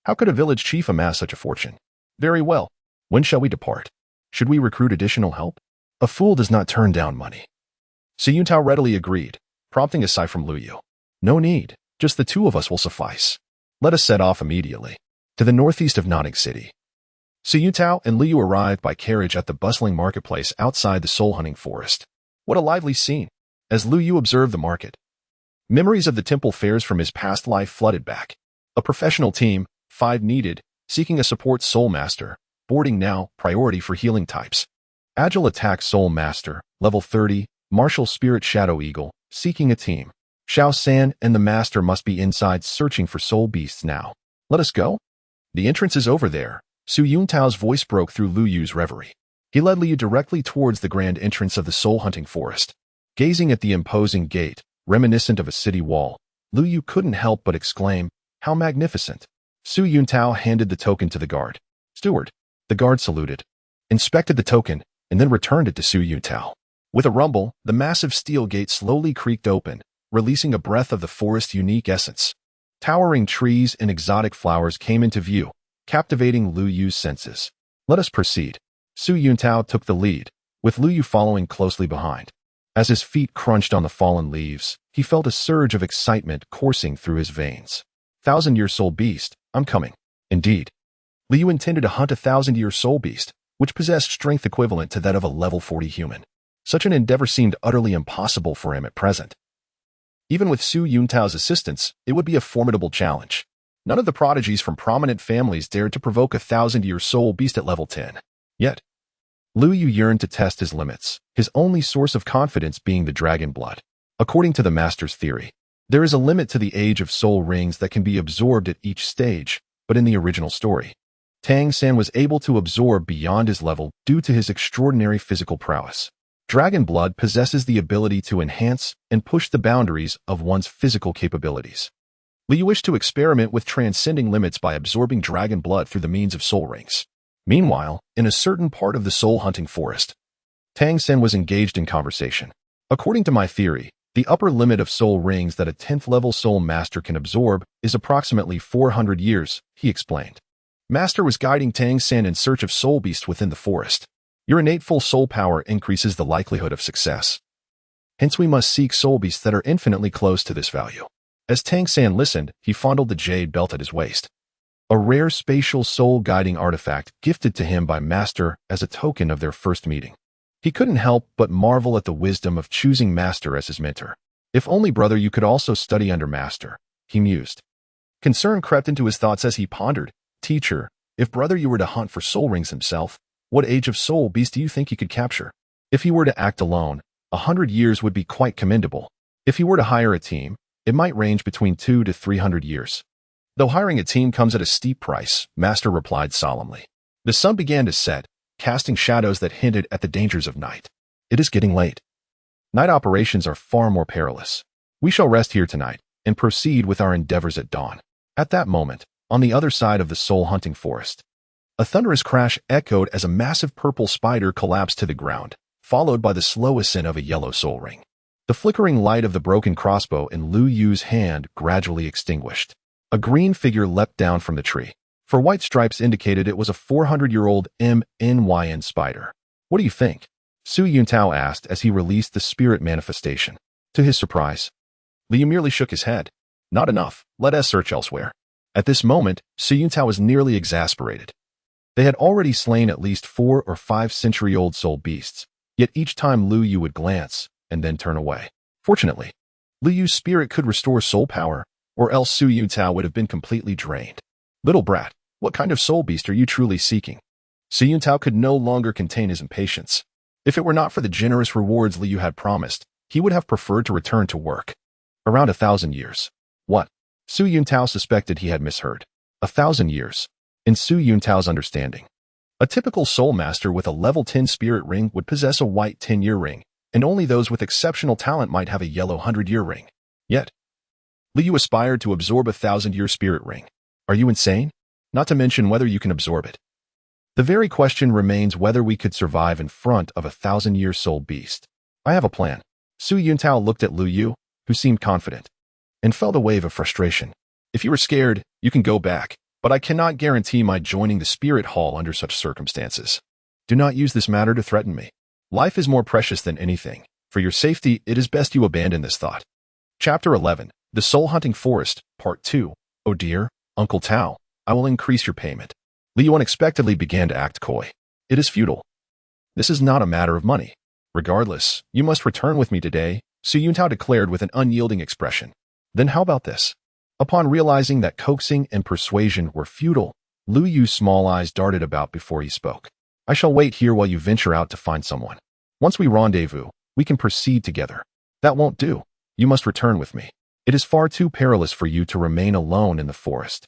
How could a village chief amass such a fortune? "Very well. When shall we depart? Should we recruit additional help?" A fool does not turn down money. Su Yuntao readily agreed, prompting a sigh from Lu Yu. "No need. Just the 2 of us will suffice. Let us set off immediately to the northeast of Nodding City." Su Yuntao and Lu Yu arrived by carriage at the bustling marketplace outside the soul-hunting forest. What a lively scene! As Lu Yu observed the market, memories of the temple fairs from his past life flooded back. A professional team, 5 needed, seeking a support soul master, boarding now, priority for healing types. Agile attack soul master, level 30, martial spirit shadow eagle, seeking a team. Xiao San and the master must be inside searching for soul beasts now. "Let us go? The entrance is over there." Su Yuntao's voice broke through Lu Yu's reverie. He led Lu Yu directly towards the grand entrance of the soul-hunting forest. Gazing at the imposing gate, reminiscent of a city wall, Lu Yu couldn't help but exclaim, "How magnificent!" Su Yuntao handed the token to the guard. "Steward." The guard saluted, inspected the token, and then returned it to Su Yuntao. With a rumble, the massive steel gate slowly creaked open, releasing a breath of the forest's unique essence. Towering trees and exotic flowers came into view, captivating Lu Yu's senses. "Let us proceed." Su Yuntao took the lead, with Lu Yu following closely behind. As his feet crunched on the fallen leaves, he felt a surge of excitement coursing through his veins. "1,000-year soul beast, I'm coming." Indeed, Lu Yu intended to hunt a 1,000-year soul beast, which possessed strength equivalent to that of a level 40 human. Such an endeavor seemed utterly impossible for him at present. Even with Su Yuntao's assistance, it would be a formidable challenge. None of the prodigies from prominent families dared to provoke a 1,000-year soul beast at level 10. Yet, Lu Yu yearned to test his limits, his only source of confidence being the dragon blood. According to the master's theory, there is a limit to the age of soul rings that can be absorbed at each stage, but in the original story, Tang San was able to absorb beyond his level due to his extraordinary physical prowess. Dragon blood possesses the ability to enhance and push the boundaries of one's physical capabilities. Lu Yu wished to experiment with transcending limits by absorbing dragon blood through the means of soul rings. Meanwhile, in a certain part of the soul-hunting forest, Tang Sen was engaged in conversation. "According to my theory, the upper limit of soul rings that a 10th-level soul master can absorb is approximately 400 years, he explained. Master was guiding Tang Sen in search of soul beasts within the forest. Your innate full soul power increases the likelihood of success. Hence we must seek soul beasts that are infinitely close to this value." As Tang San listened, he fondled the jade belt at his waist. a rare spatial soul-guiding artifact gifted to him by Master as a token of their first meeting. He couldn't help but marvel at the wisdom of choosing Master as his mentor. If only, brother, you could also study under Master, he mused. Concern crept into his thoughts as he pondered. Teacher, if brother you were to hunt for soul rings himself, what age of soul beast do you think he could capture? If he were to act alone, 100 years would be quite commendable. If he were to hire a team, it might range between 200 to 300 years. Though hiring a team comes at a steep price, Master replied solemnly. The sun began to set, casting shadows that hinted at the dangers of night. It is getting late. Night operations are far more perilous. We shall rest here tonight and proceed with our endeavors at dawn. At that moment, on the other side of the soul-hunting forest, a thunderous crash echoed as a massive purple spider collapsed to the ground, followed by the slow ascent of a yellow soul ring. The flickering light of the broken crossbow in Lu Yu's hand gradually extinguished. A green figure leapt down from the tree. For white stripes indicated it was a 400-year-old MNYN spider. What do you think? Su Yuntao asked as he released the spirit manifestation. To his surprise, Liu merely shook his head. Not enough. Let us search elsewhere. At this moment, Su Yuntao was nearly exasperated. They had already slain at least 4 or 5 century-old soul beasts, yet each time Lu Yu would glance and then turn away. Fortunately, Lu Yu's spirit could restore soul power, or else Su Yuntao would have been completely drained. Little brat, what kind of soul beast are you truly seeking? Su Yuntao could no longer contain his impatience. If it were not for the generous rewards Liu had promised, he would have preferred to return to work. Around 1,000 years. What? Su Yuntao suspected he had misheard. 1,000 years. In Su Yuntao's understanding, a typical soul master with a level 10 spirit ring would possess a white 10-year ring, and only those with exceptional talent might have a yellow 100-year ring. Yet, Liu aspired to absorb a 1,000-year spirit ring. Are you insane? Not to mention whether you can absorb it. The very question remains whether we could survive in front of a 1,000-year soul beast. I have a plan. Su Yuntao looked at Lu Yu, who seemed confident, and felt a wave of frustration. If you are scared, you can go back, but I cannot guarantee my joining the spirit hall under such circumstances. Do not use this matter to threaten me. Life is more precious than anything. For your safety, it is best you abandon this thought. Chapter 11. The Soul-Hunting Forest, Part 2. Oh dear, Uncle Tao, I will increase your payment. Liu unexpectedly began to act coy. It is futile. This is not a matter of money. Regardless, you must return with me today, Su Yuntao declared with an unyielding expression. Then how about this? Upon realizing that coaxing and persuasion were futile, Lu Yu's small eyes darted about before he spoke. I shall wait here while you venture out to find someone. Once we rendezvous, we can proceed together. That won't do. You must return with me. It is far too perilous for you to remain alone in the forest.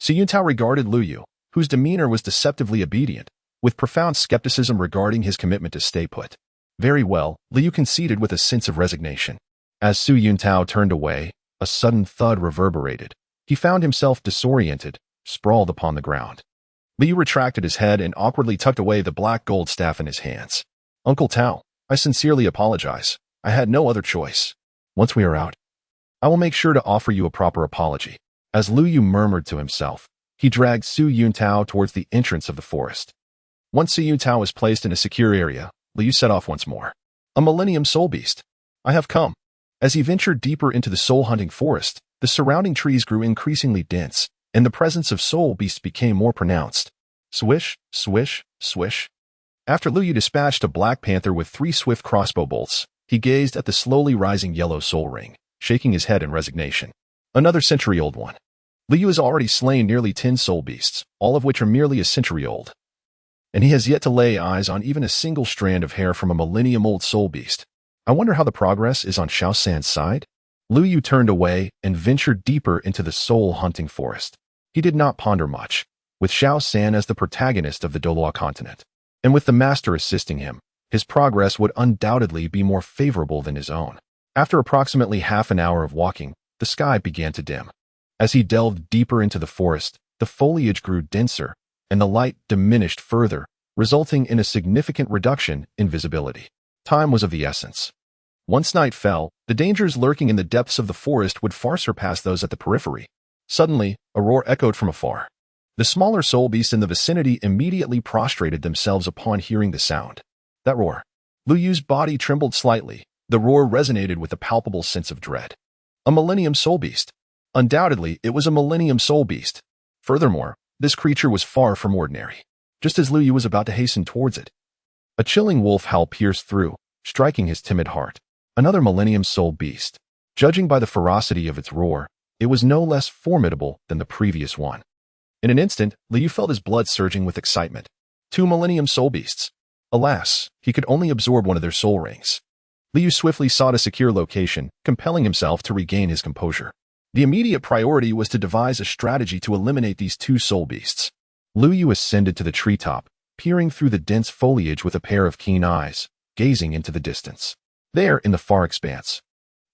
Su Yuntao regarded Lu Yu, whose demeanor was deceptively obedient, with profound skepticism regarding his commitment to stay put. Very well, Liu conceded with a sense of resignation. As Su Yuntao turned away, a sudden thud reverberated. He found himself disoriented, sprawled upon the ground. Liu retracted his head and awkwardly tucked away the black gold staff in his hands. Uncle Tao, I sincerely apologize. I had no other choice. Once we are out, I will make sure to offer you a proper apology. As Lu Yu murmured to himself, he dragged Su Yuntao towards the entrance of the forest. Once Su Yuntao was placed in a secure area, Liu set off once more. A Millennium Soul Beast. I have come. As he ventured deeper into the soul-hunting forest, the surrounding trees grew increasingly dense, and the presence of soul beasts became more pronounced. Swish, swish, swish. After Lu Yu dispatched a black panther with 3 swift crossbow bolts, he gazed at the slowly rising yellow soul ring, shaking his head in resignation. Another century-old one. Liu has already slain nearly 10 soul beasts, all of which are merely a century old. And he has yet to lay eyes on even a single strand of hair from a millennium-old soul beast. I wonder how the progress is on Xiao San's side? Lu Yu turned away and ventured deeper into the soul-hunting forest. He did not ponder much, with Xiao San as the protagonist of the Dolua continent. And with the master assisting him, his progress would undoubtedly be more favorable than his own. After approximately half an hour of walking, the sky began to dim. As he delved deeper into the forest, the foliage grew denser, and the light diminished further, resulting in a significant reduction in visibility. Time was of the essence. Once night fell, the dangers lurking in the depths of the forest would far surpass those at the periphery. Suddenly, a roar echoed from afar. The smaller soul beasts in the vicinity immediately prostrated themselves upon hearing the sound. That roar. Lu Yu's body trembled slightly. The roar resonated with a palpable sense of dread. A Millennium Soul Beast. Undoubtedly, it was a Millennium Soul Beast. Furthermore, this creature was far from ordinary. Just as Lu Yu was about to hasten towards it, a chilling wolf howl pierced through, striking his timid heart. Another Millennium Soul beast. Judging by the ferocity of its roar, it was no less formidable than the previous one. In an instant, Lu Yu felt his blood surging with excitement. 2 Millennium Soul beasts. Alas, he could only absorb one of their soul rings. Lu Yu swiftly sought a secure location, compelling himself to regain his composure. The immediate priority was to devise a strategy to eliminate these 2 soul beasts. Lu Yu ascended to the treetop, peering through the dense foliage with a pair of keen eyes, gazing into the distance. There, in the far expanse,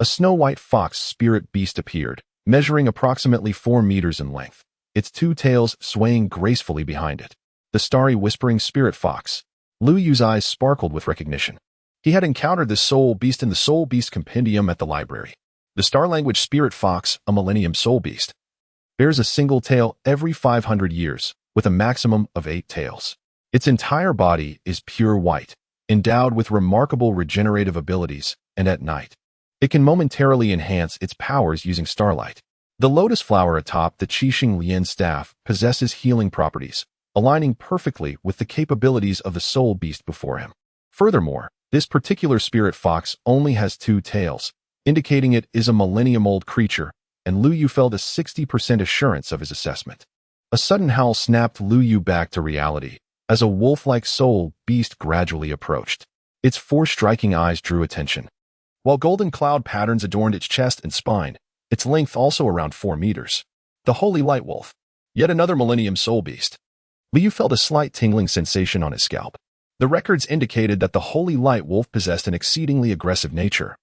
a snow-white fox spirit beast appeared, measuring approximately 4 meters in length, its 2 tails swaying gracefully behind it. The starry whispering spirit fox. Lu Yu's eyes sparkled with recognition. He had encountered the soul beast in the Soul Beast Compendium at the library. The star language spirit fox, a Millennium Soul beast, bears a single tail every 500 years, with a maximum of 8 tails. Its entire body is pure white, endowed with remarkable regenerative abilities, and at night, it can momentarily enhance its powers using starlight. The lotus flower atop the Qixing Lian staff possesses healing properties, aligning perfectly with the capabilities of the soul beast before him. Furthermore, this particular spirit fox only has 2 tails, indicating it is a millennium-old creature, and Lu Yu felt a 60% assurance of his assessment. A sudden howl snapped Lu Yu back to reality, as a wolf-like soul beast gradually approached. Its 4 striking eyes drew attention. While golden cloud patterns adorned its chest and spine, its length also around 4 meters. The Holy Light Wolf. Yet another Millennium Soul beast. Lu Yu felt a slight tingling sensation on his scalp. The records indicated that the Holy Light Wolf possessed an exceedingly aggressive nature,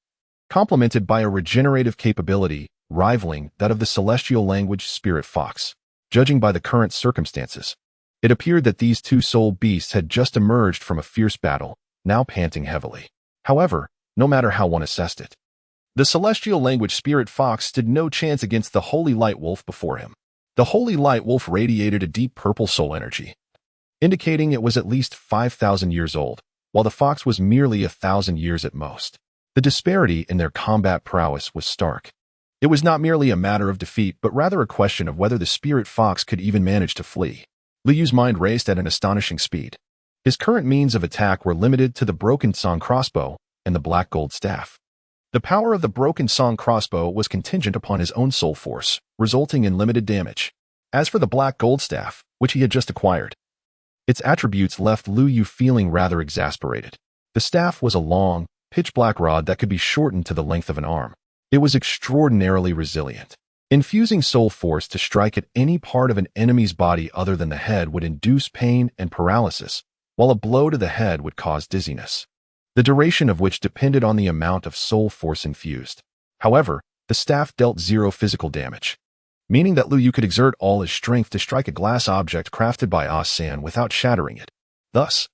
complemented by a regenerative capability rivaling that of the celestial language spirit fox. Judging by the current circumstances, it appeared that these 2 soul beasts had just emerged from a fierce battle, now panting heavily. However, no matter how one assessed it, the celestial language spirit fox stood no chance against the Holy Light Wolf before him. The Holy Light Wolf radiated a deep purple soul energy, indicating it was at least 5,000 years old, while the fox was merely 1,000 years at most. The disparity in their combat prowess was stark. It was not merely a matter of defeat, but rather a question of whether the spirit fox could even manage to flee. Lu Yu's mind raced at an astonishing speed. His current means of attack were limited to the Broken Song crossbow and the Black Gold staff. The power of the Broken Song crossbow was contingent upon his own soul force, resulting in limited damage. As for the Black Gold staff, which he had just acquired, its attributes left Lu Yu feeling rather exasperated. The staff was a long, pitch-black rod that could be shortened to the length of an arm. It was extraordinarily resilient. Infusing soul force to strike at any part of an enemy's body other than the head would induce pain and paralysis, while a blow to the head would cause dizziness, the duration of which depended on the amount of soul force infused. However, the staff dealt 0 physical damage, meaning that Lu Yu could exert all his strength to strike a glass object crafted by Ah San without shattering it. Thus,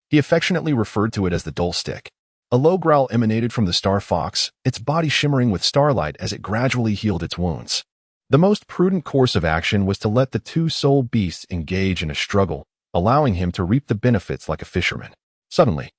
he affectionately referred to it as the dull stick. A low growl emanated from the star fox, its body shimmering with starlight as it gradually healed its wounds. The most prudent course of action was to let the 2 soul beasts engage in a struggle, allowing him to reap the benefits like a fisherman. Suddenly,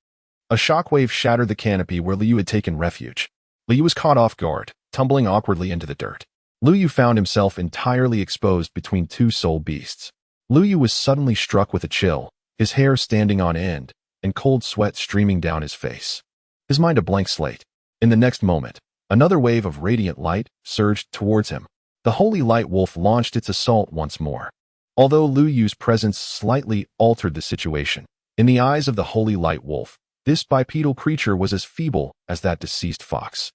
a shockwave shattered the canopy where Lu Yu had taken refuge. Lu Yu was caught off guard, tumbling awkwardly into the dirt. Lu Yu found himself entirely exposed between 2 soul beasts. Lu Yu was suddenly struck with a chill, his hair standing on end, and cold sweat streaming down his face. His mind a blank slate. In the next moment, another wave of radiant light surged towards him. The Holy Light Wolf launched its assault once more. Although Lu Yu's presence slightly altered the situation, in the eyes of the Holy Light Wolf, this bipedal creature was as feeble as that deceased fox.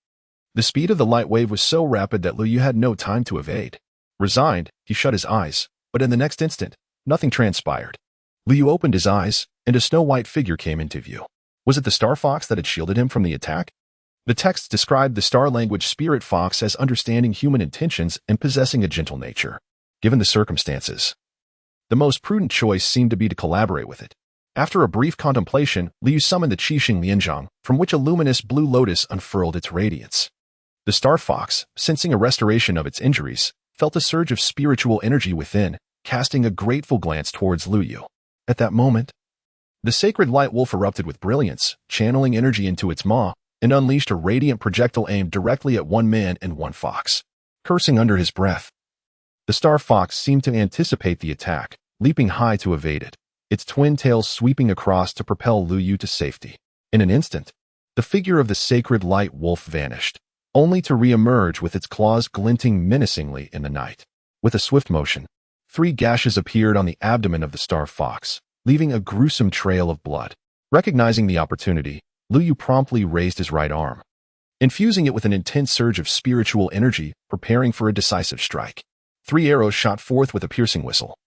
The speed of the light wave was so rapid that Lu Yu had no time to evade. Resigned, he shut his eyes, but in the next instant, nothing transpired. Lu Yu opened his eyes, and a snow-white figure came into view. Was it the star fox that had shielded him from the attack? The text described the star language spirit fox as understanding human intentions and possessing a gentle nature. Given the circumstances, the most prudent choice seemed to be to collaborate with it. After a brief contemplation, Lu Yu summoned the Qixing Lianzhang, from which a luminous blue lotus unfurled its radiance. The star fox, sensing a restoration of its injuries, felt a surge of spiritual energy within, casting a grateful glance towards Lu Yu. At that moment, the sacred light wolf erupted with brilliance, channeling energy into its maw, and unleashed a radiant projectile aimed directly at one man and one fox. Cursing under his breath, The star fox seemed to anticipate the attack, leaping high to evade it, its twin tails sweeping across to propel Lu Yu to safety. In an instant, the figure of the sacred light wolf vanished, only to re-emerge with its claws glinting menacingly in the night. With a swift motion, 3 gashes appeared on the abdomen of the star fox, leaving a gruesome trail of blood. Recognizing the opportunity, Lu Yu promptly raised his right arm, infusing it with an intense surge of spiritual energy, preparing for a decisive strike. 3 arrows shot forth with a piercing whistle,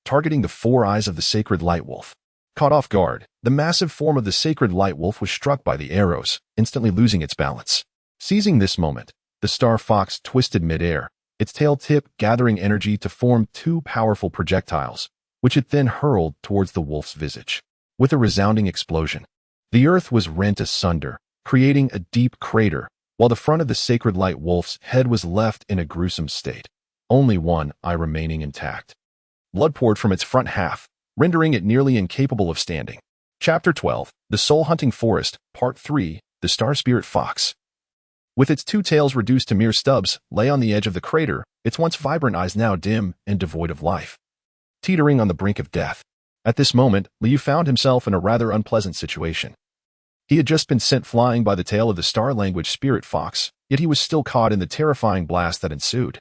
targeting the 4 eyes of the sacred light wolf. Caught off guard, the massive form of the sacred light wolf was struck by the arrows, instantly losing its balance. Seizing this moment, the star fox twisted midair, its tail tip gathering energy to form 2 powerful projectiles, which it then hurled towards the wolf's visage. With a resounding explosion, the earth was rent asunder, creating a deep crater, while the front of the sacred light wolf's head was left in a gruesome state, only one eye remaining intact. Blood poured from its front half, rendering it nearly incapable of standing. Chapter 12, The Soul-Hunting Forest, Part 3, The Star Spirit Fox. With its 2 tails reduced to mere stubs, lay on the edge of the crater, its once vibrant eyes now dim and devoid of life, teetering on the brink of death. At this moment, Liu found himself in a rather unpleasant situation. He had just been sent flying by the tail of the star-language spirit fox, yet he was still caught in the terrifying blast that ensued.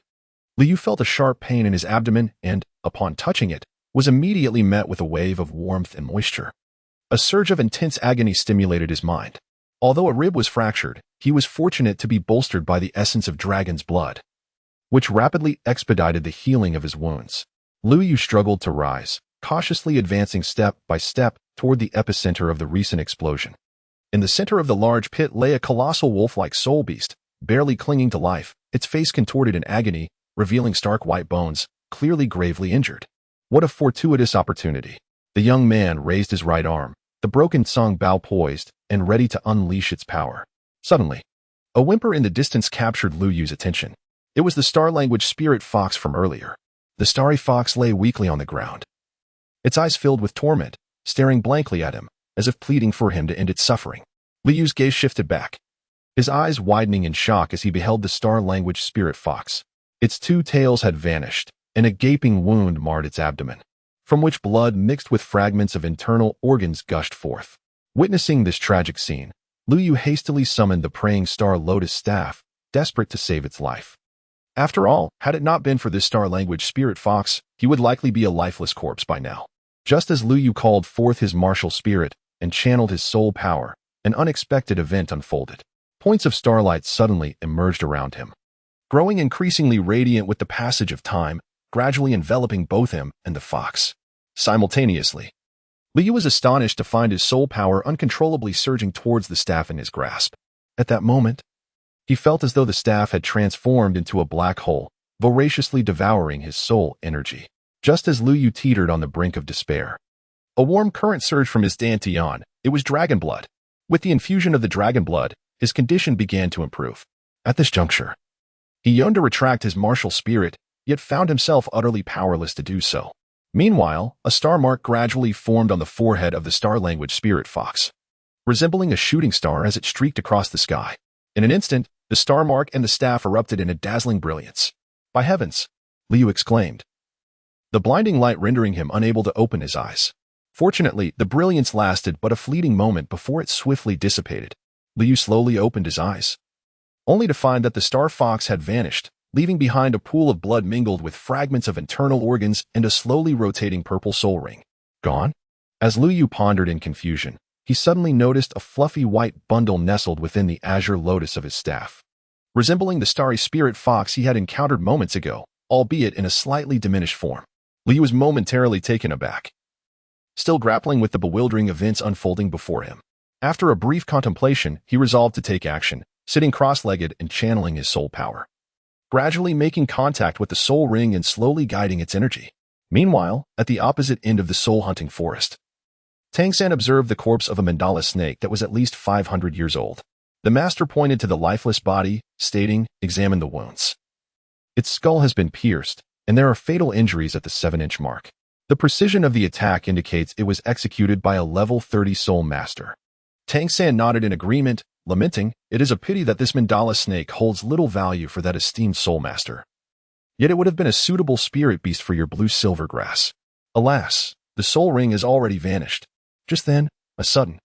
Liu felt a sharp pain in his abdomen and, upon touching it, was immediately met with a wave of warmth and moisture. A surge of intense agony stimulated his mind. Although a rib was fractured, he was fortunate to be bolstered by the essence of dragon's blood, which rapidly expedited the healing of his wounds. Lu Yu struggled to rise, cautiously advancing step by step toward the epicenter of the recent explosion. In the center of the large pit lay a colossal wolf-like soul beast, barely clinging to life, its face contorted in agony, revealing stark white bones, clearly gravely injured. What a fortuitous opportunity. The young man raised his right arm, the broken song bow poised and ready to unleash its power. Suddenly, a whimper in the distance captured Lu Yu's attention. It was the star-language spirit fox from earlier. The starry fox lay weakly on the ground, its eyes filled with torment, staring blankly at him, as if pleading for him to end its suffering. Lu Yu's gaze shifted back, his eyes widening in shock as he beheld the star-language spirit fox. Its 2 tails had vanished, and a gaping wound marred its abdomen, from which blood mixed with fragments of internal organs gushed forth. Witnessing this tragic scene, Lu Yu hastily summoned the praying star lotus staff, desperate to save its life. After all, had it not been for this star-language spirit fox, he would likely be a lifeless corpse by now. Just as Lu Yu called forth his martial spirit and channeled his soul power, an unexpected event unfolded. Points of starlight suddenly emerged around him, growing increasingly radiant with the passage of time, gradually enveloping both him and the fox. Simultaneously, Lu Yu was astonished to find his soul power uncontrollably surging towards the staff in his grasp. At that moment, he felt as though the staff had transformed into a black hole, voraciously devouring his soul energy. Just as Lu Yu teetered on the brink of despair, a warm current surged from his dantian. It was dragon blood. With the infusion of the dragon blood, his condition began to improve. At this juncture, he yearned to retract his martial spirit, yet found himself utterly powerless to do so. Meanwhile, a star mark gradually formed on the forehead of the star-language spirit fox, resembling a shooting star as it streaked across the sky. In an instant, the star mark and the staff erupted in a dazzling brilliance. By heavens! Liu exclaimed, the blinding light rendering him unable to open his eyes. Fortunately, the brilliance lasted but a fleeting moment before it swiftly dissipated. Liu slowly opened his eyes, only to find that the star fox had vanished, leaving behind a pool of blood mingled with fragments of internal organs and a slowly rotating purple soul ring. Gone? As Lu Yu pondered in confusion, he suddenly noticed a fluffy white bundle nestled within the azure lotus of his staff, resembling the starry spirit fox he had encountered moments ago, albeit in a slightly diminished form. Lu Yu was momentarily taken aback, still grappling with the bewildering events unfolding before him. After a brief contemplation, he resolved to take action, sitting cross-legged and channeling his soul power, gradually making contact with the soul ring and slowly guiding its energy. Meanwhile, at the opposite end of the soul-hunting forest, Tang San observed the corpse of a mandala snake that was at least 500 years old. The master pointed to the lifeless body, stating, "Examine the wounds. Its skull has been pierced, and there are fatal injuries at the 7-inch mark. The precision of the attack indicates it was executed by a level 30 soul master." Tang San nodded in agreement, lamenting, "It is a pity that this mandala snake holds little value for that esteemed soul master." Yet it would have been a suitable spirit beast for your blue-silver grass. Alas, the soul ring has already vanished. Just then, a sudden,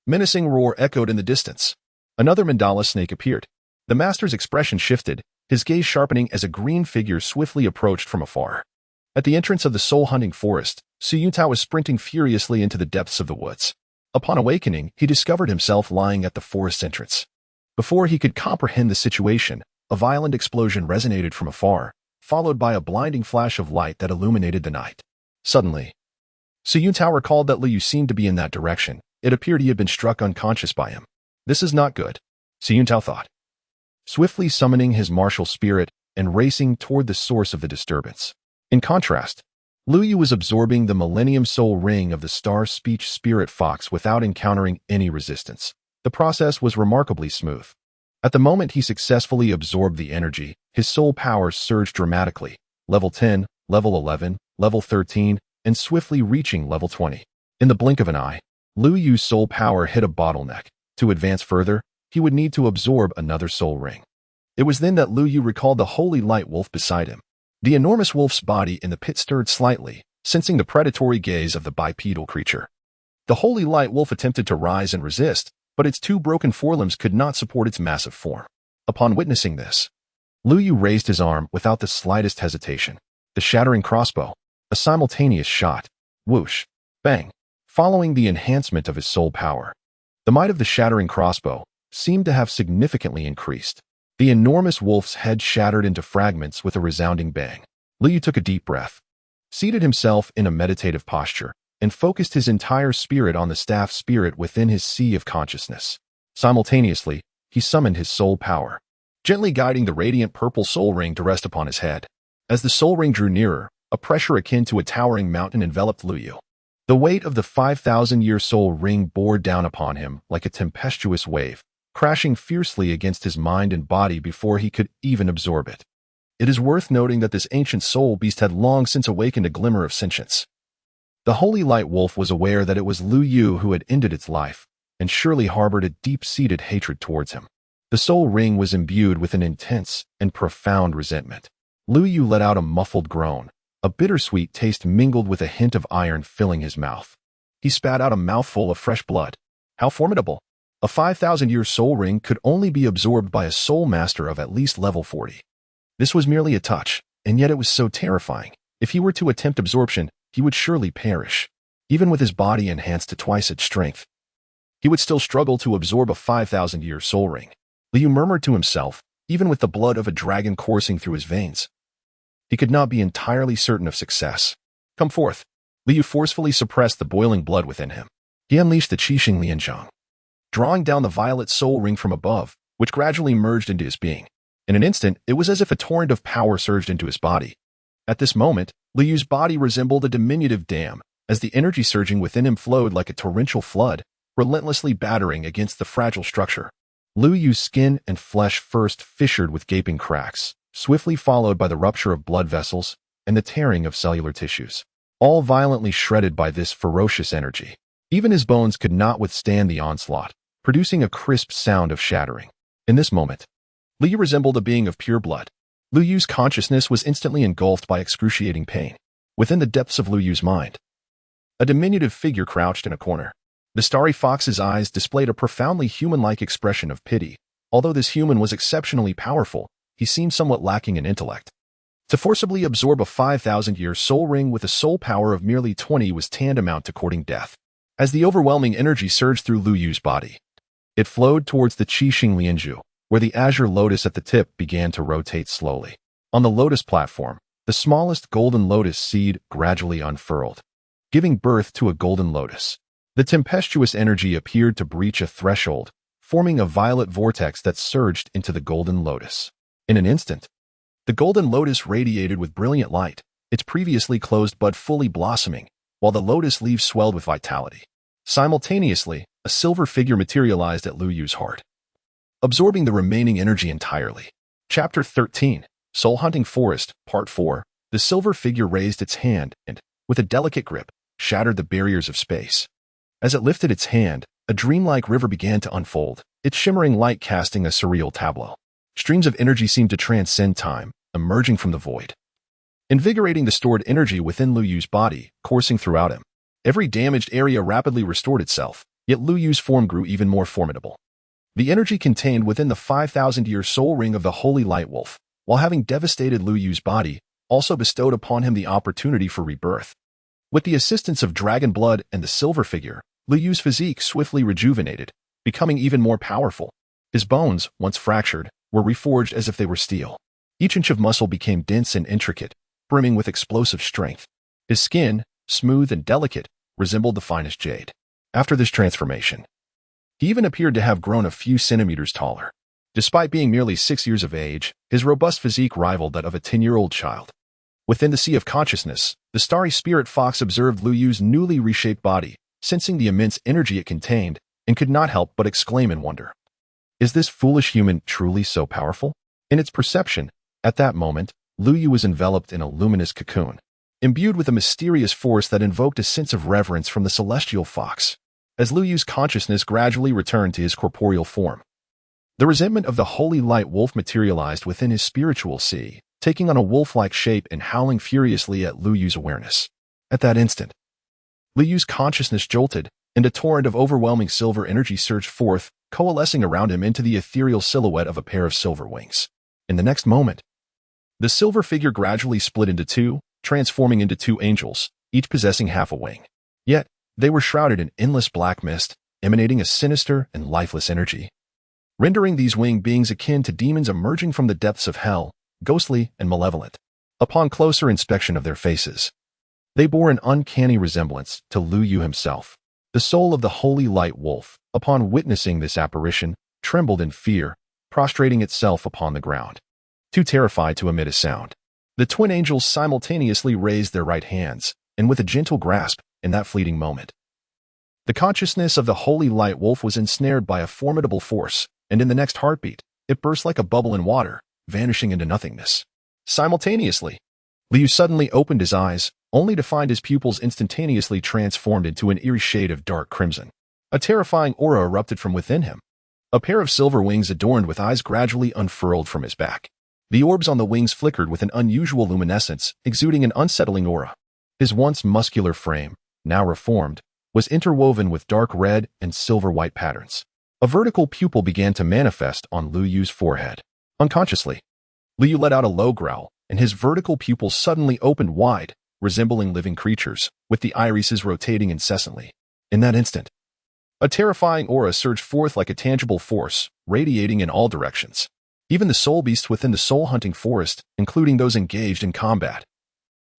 menacing roar echoed in the distance. Another mandala snake appeared. The master's expression shifted, his gaze sharpening as a green figure swiftly approached from afar. At the entrance of the soul-hunting forest, Su Yuntao was sprinting furiously into the depths of the woods. Upon awakening, he discovered himself lying at the forest's entrance. Before he could comprehend the situation, a violent explosion resonated from afar, followed by a blinding flash of light that illuminated the night. Suddenly, Su Yuntao recalled that Liu seemed to be in that direction. It appeared he had been struck unconscious by him. This is not good, Su Yuntao thought, swiftly summoning his martial spirit and racing toward the source of the disturbance. In contrast, Liu Yu was absorbing the Millennium Soul Ring of the Star Speech Spirit Fox without encountering any resistance. The process was remarkably smooth. At the moment he successfully absorbed the energy, his soul power surged dramatically, level 10, level 11, level 13, and swiftly reaching level 20. In the blink of an eye, Liu Yu's soul power hit a bottleneck. To advance further, he would need to absorb another soul ring. It was then that Liu Yu recalled the holy light wolf beside him. The enormous wolf's body in the pit stirred slightly, sensing the predatory gaze of the bipedal creature. The holy light wolf attempted to rise and resist, but its two broken forelimbs could not support its massive form. Upon witnessing this, Liu Yu raised his arm without the slightest hesitation. The shattering crossbow, a simultaneous shot, whoosh, bang, following the enhancement of his soul power. The might of the shattering crossbow seemed to have significantly increased. The enormous wolf's head shattered into fragments with a resounding bang. Liu Yu took a deep breath, seated himself in a meditative posture, and focused his entire spirit on the staff spirit within his sea of consciousness. Simultaneously, he summoned his soul power, gently guiding the radiant purple soul ring to rest upon his head. As the soul ring drew nearer, a pressure akin to a towering mountain enveloped Liu Yu. The weight of the 5,000-year soul ring bore down upon him like a tempestuous wave, crashing fiercely against his mind and body before he could even absorb it. It is worth noting that this ancient soul beast had long since awakened a glimmer of sentience. The holy light wolf was aware that it was Liu Yu who had ended its life, and surely harbored a deep-seated hatred towards him. The soul ring was imbued with an intense and profound resentment. Liu Yu let out a muffled groan, a bittersweet taste mingled with a hint of iron filling his mouth. He spat out a mouthful of fresh blood. How formidable! A 5,000-year soul ring could only be absorbed by a soul master of at least level 40. This was merely a touch, and yet it was so terrifying. If he were to attempt absorption, he would surely perish. Even with his body enhanced to twice its strength, he would still struggle to absorb a 5,000-year soul ring. Liu murmured to himself, even with the blood of a dragon coursing through his veins. He could not be entirely certain of success. Come forth. Liu forcefully suppressed the boiling blood within him. He unleashed the Qixing Lianzhong, drawing down the violet soul ring from above, which gradually merged into his being. In an instant, it was as if a torrent of power surged into his body. At this moment, Liu Yu's body resembled a diminutive dam, as the energy surging within him flowed like a torrential flood, relentlessly battering against the fragile structure. Liu Yu's skin and flesh first fissured with gaping cracks, swiftly followed by the rupture of blood vessels and the tearing of cellular tissues, all violently shredded by this ferocious energy. Even his bones could not withstand the onslaught, producing a crisp sound of shattering. In this moment, Liu Yu resembled a being of pure blood. Liu Yu's consciousness was instantly engulfed by excruciating pain. Within the depths of Liu Yu's mind, a diminutive figure crouched in a corner. The starry fox's eyes displayed a profoundly human-like expression of pity. Although this human was exceptionally powerful, he seemed somewhat lacking in intellect. To forcibly absorb a 5,000-year soul ring with a soul power of merely 20 was tantamount to courting death. As the overwhelming energy surged through Liu Yu's body, it flowed towards the Qixing Lianzhu, where the azure lotus at the tip began to rotate slowly. On the lotus platform, the smallest golden lotus seed gradually unfurled, giving birth to a golden lotus. The tempestuous energy appeared to breach a threshold, forming a violet vortex that surged into the golden lotus. In an instant, the golden lotus radiated with brilliant light, its previously closed bud fully blossoming, while the lotus leaves swelled with vitality. Simultaneously, a silver figure materialized at Liu Yu's heart, absorbing the remaining energy entirely. Chapter 13, Soul Hunting Forest, Part 4. The silver figure raised its hand and, with a delicate grip, shattered the barriers of space. As it lifted its hand, a dreamlike river began to unfold, its shimmering light casting a surreal tableau. Streams of energy seemed to transcend time, emerging from the void, invigorating the stored energy within Lu Yu's body, coursing throughout him. Every damaged area rapidly restored itself, yet Lu Yu's form grew even more formidable. The energy contained within the 5,000-year soul ring of the Holy Light Wolf, while having devastated Lu Yu's body, also bestowed upon him the opportunity for rebirth. With the assistance of dragon blood and the silver figure, Lu Yu's physique swiftly rejuvenated, becoming even more powerful. His bones, once fractured, were reforged as if they were steel. Each inch of muscle became dense and intricate, brimming with explosive strength. His skin, smooth and delicate, resembled the finest jade. After this transformation, he even appeared to have grown a few centimeters taller. Despite being merely 6 years of age, his robust physique rivaled that of a 10-year-old child. Within the sea of consciousness, the starry spirit fox observed Lu Yu's newly reshaped body, sensing the immense energy it contained, and could not help but exclaim in wonder. Is this foolish human truly so powerful? In its perception, at that moment, Lu Yu was enveloped in a luminous cocoon, imbued with a mysterious force that invoked a sense of reverence from the celestial fox. As Lu Yu's consciousness gradually returned to his corporeal form, the resentment of the Holy Light Wolf materialized within his spiritual sea, taking on a wolf-like shape and howling furiously at Lu Yu's awareness. At that instant, Lu Yu's consciousness jolted, and a torrent of overwhelming silver energy surged forth, coalescing around him into the ethereal silhouette of a pair of silver wings. In the next moment, the silver figure gradually split into two, transforming into two angels, each possessing half a wing. Yet, they were shrouded in endless black mist, emanating a sinister and lifeless energy, rendering these winged beings akin to demons emerging from the depths of hell, ghostly and malevolent. Upon closer inspection of their faces, they bore an uncanny resemblance to Lu Yu himself. The soul of the Holy Light Wolf, upon witnessing this apparition, trembled in fear, prostrating itself upon the ground. Too terrified to emit a sound, the twin angels simultaneously raised their right hands, and with a gentle grasp, in that fleeting moment, the consciousness of the Holy Light Wolf was ensnared by a formidable force, and in the next heartbeat, it burst like a bubble in water, vanishing into nothingness. Simultaneously, Lu Yu suddenly opened his eyes, only to find his pupils instantaneously transformed into an eerie shade of dark crimson. A terrifying aura erupted from within him. A pair of silver wings adorned with eyes gradually unfurled from his back. The orbs on the wings flickered with an unusual luminescence, exuding an unsettling aura. His once muscular frame, now reformed, was interwoven with dark red and silver-white patterns. A vertical pupil began to manifest on Lu Yu's forehead. Unconsciously, Lu Yu let out a low growl, and his vertical pupils suddenly opened wide, resembling living creatures, with the irises rotating incessantly. In that instant, a terrifying aura surged forth like a tangible force, radiating in all directions. Even the soul beasts within the soul-hunting forest, including those engaged in combat,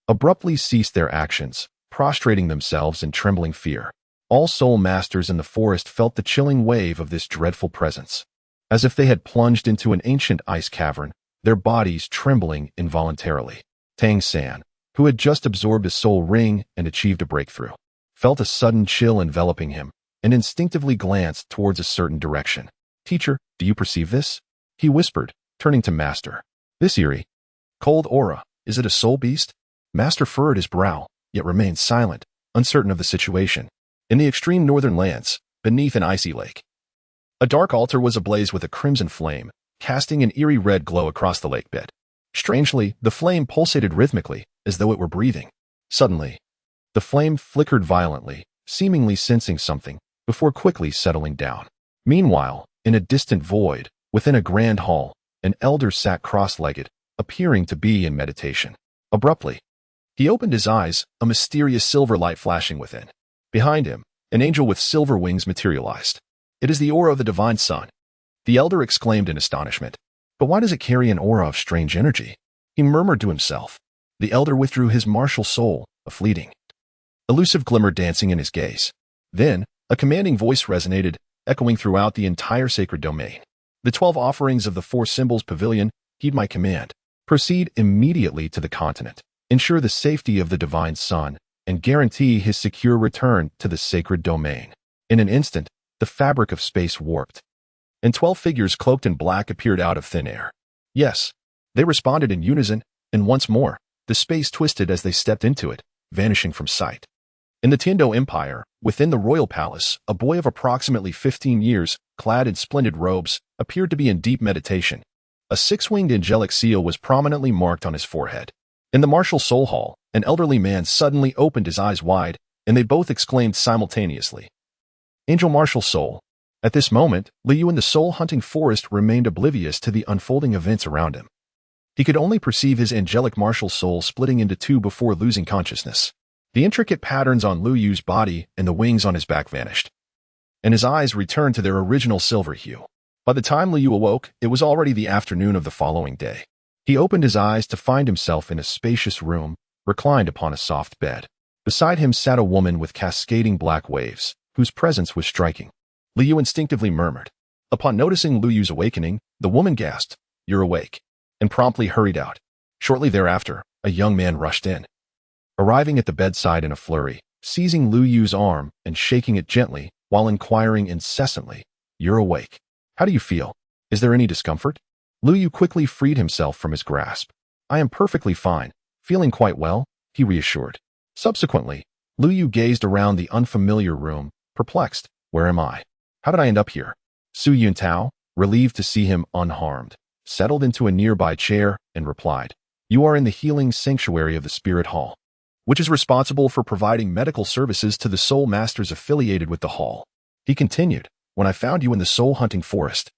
abruptly ceased their actions, prostrating themselves in trembling fear. All soul masters in the forest felt the chilling wave of this dreadful presence, as if they had plunged into an ancient ice cavern, their bodies trembling involuntarily. Tang San, who had just absorbed a soul ring and achieved a breakthrough, felt a sudden chill enveloping him, and instinctively glanced towards a certain direction. "Teacher, do you perceive this?" he whispered, turning to Master. "This eerie, cold aura, is it a soul beast?" Master furrowed his brow, yet remained silent, uncertain of the situation. In the extreme northern lands, beneath an icy lake, a dark altar was ablaze with a crimson flame, casting an eerie red glow across the lake bed. Strangely, the flame pulsated rhythmically, as though it were breathing. Suddenly, the flame flickered violently, seemingly sensing something, before quickly settling down. Meanwhile, in a distant void, within a grand hall, an elder sat cross-legged, appearing to be in meditation. Abruptly, he opened his eyes, a mysterious silver light flashing within. Behind him, an angel with silver wings materialized. "It is the aura of the Divine Sun," the elder exclaimed in astonishment. "But why does it carry an aura of strange energy?" he murmured to himself. The elder withdrew his martial soul, a fleeting, elusive glimmer dancing in his gaze. Then, a commanding voice resonated, echoing throughout the entire sacred domain. "The 12 offerings of the 4 symbols pavilion, heed my command. Proceed immediately to the continent. Ensure the safety of the Divine Sun, and guarantee his secure return to the sacred domain." In an instant, the fabric of space warped, and 12 figures cloaked in black appeared out of thin air. Yes, they responded in unison, and once more, the space twisted as they stepped into it, vanishing from sight. In the Tiando Empire, within the royal palace, a boy of approximately 15 years, clad in splendid robes, appeared to be in deep meditation. A six-winged angelic seal was prominently marked on his forehead. In the martial soul hall, an elderly man suddenly opened his eyes wide, and they both exclaimed simultaneously, "Angel Martial Soul." At this moment, Liu in the soul-hunting forest remained oblivious to the unfolding events around him. He could only perceive his angelic martial soul splitting into two before losing consciousness. The intricate patterns on Lu Yu's body and the wings on his back vanished, and his eyes returned to their original silver hue. By the time Liu awoke, it was already the afternoon of the following day. He opened his eyes to find himself in a spacious room, reclined upon a soft bed. Beside him sat a woman with cascading black waves, whose presence was striking. Liu instinctively murmured. Upon noticing Lu Yu's awakening, the woman gasped, "You're awake," and promptly hurried out. Shortly thereafter, a young man rushed in. Arriving at the bedside in a flurry, seizing Lu Yu's arm and shaking it gently while inquiring incessantly, "You're awake. How do you feel? Is there any discomfort?" Lu Yu quickly freed himself from his grasp. "I am perfectly fine, feeling quite well," he reassured. Subsequently, Lu Yu gazed around the unfamiliar room, perplexed. "Where am I? How did I end up here?" Su Yuntao, relieved to see him unharmed, settled into a nearby chair and replied, "You are in the healing sanctuary of the Spirit Hall, which is responsible for providing medical services to the soul masters affiliated with the hall." He continued, "When I found you in the soul-hunting forest,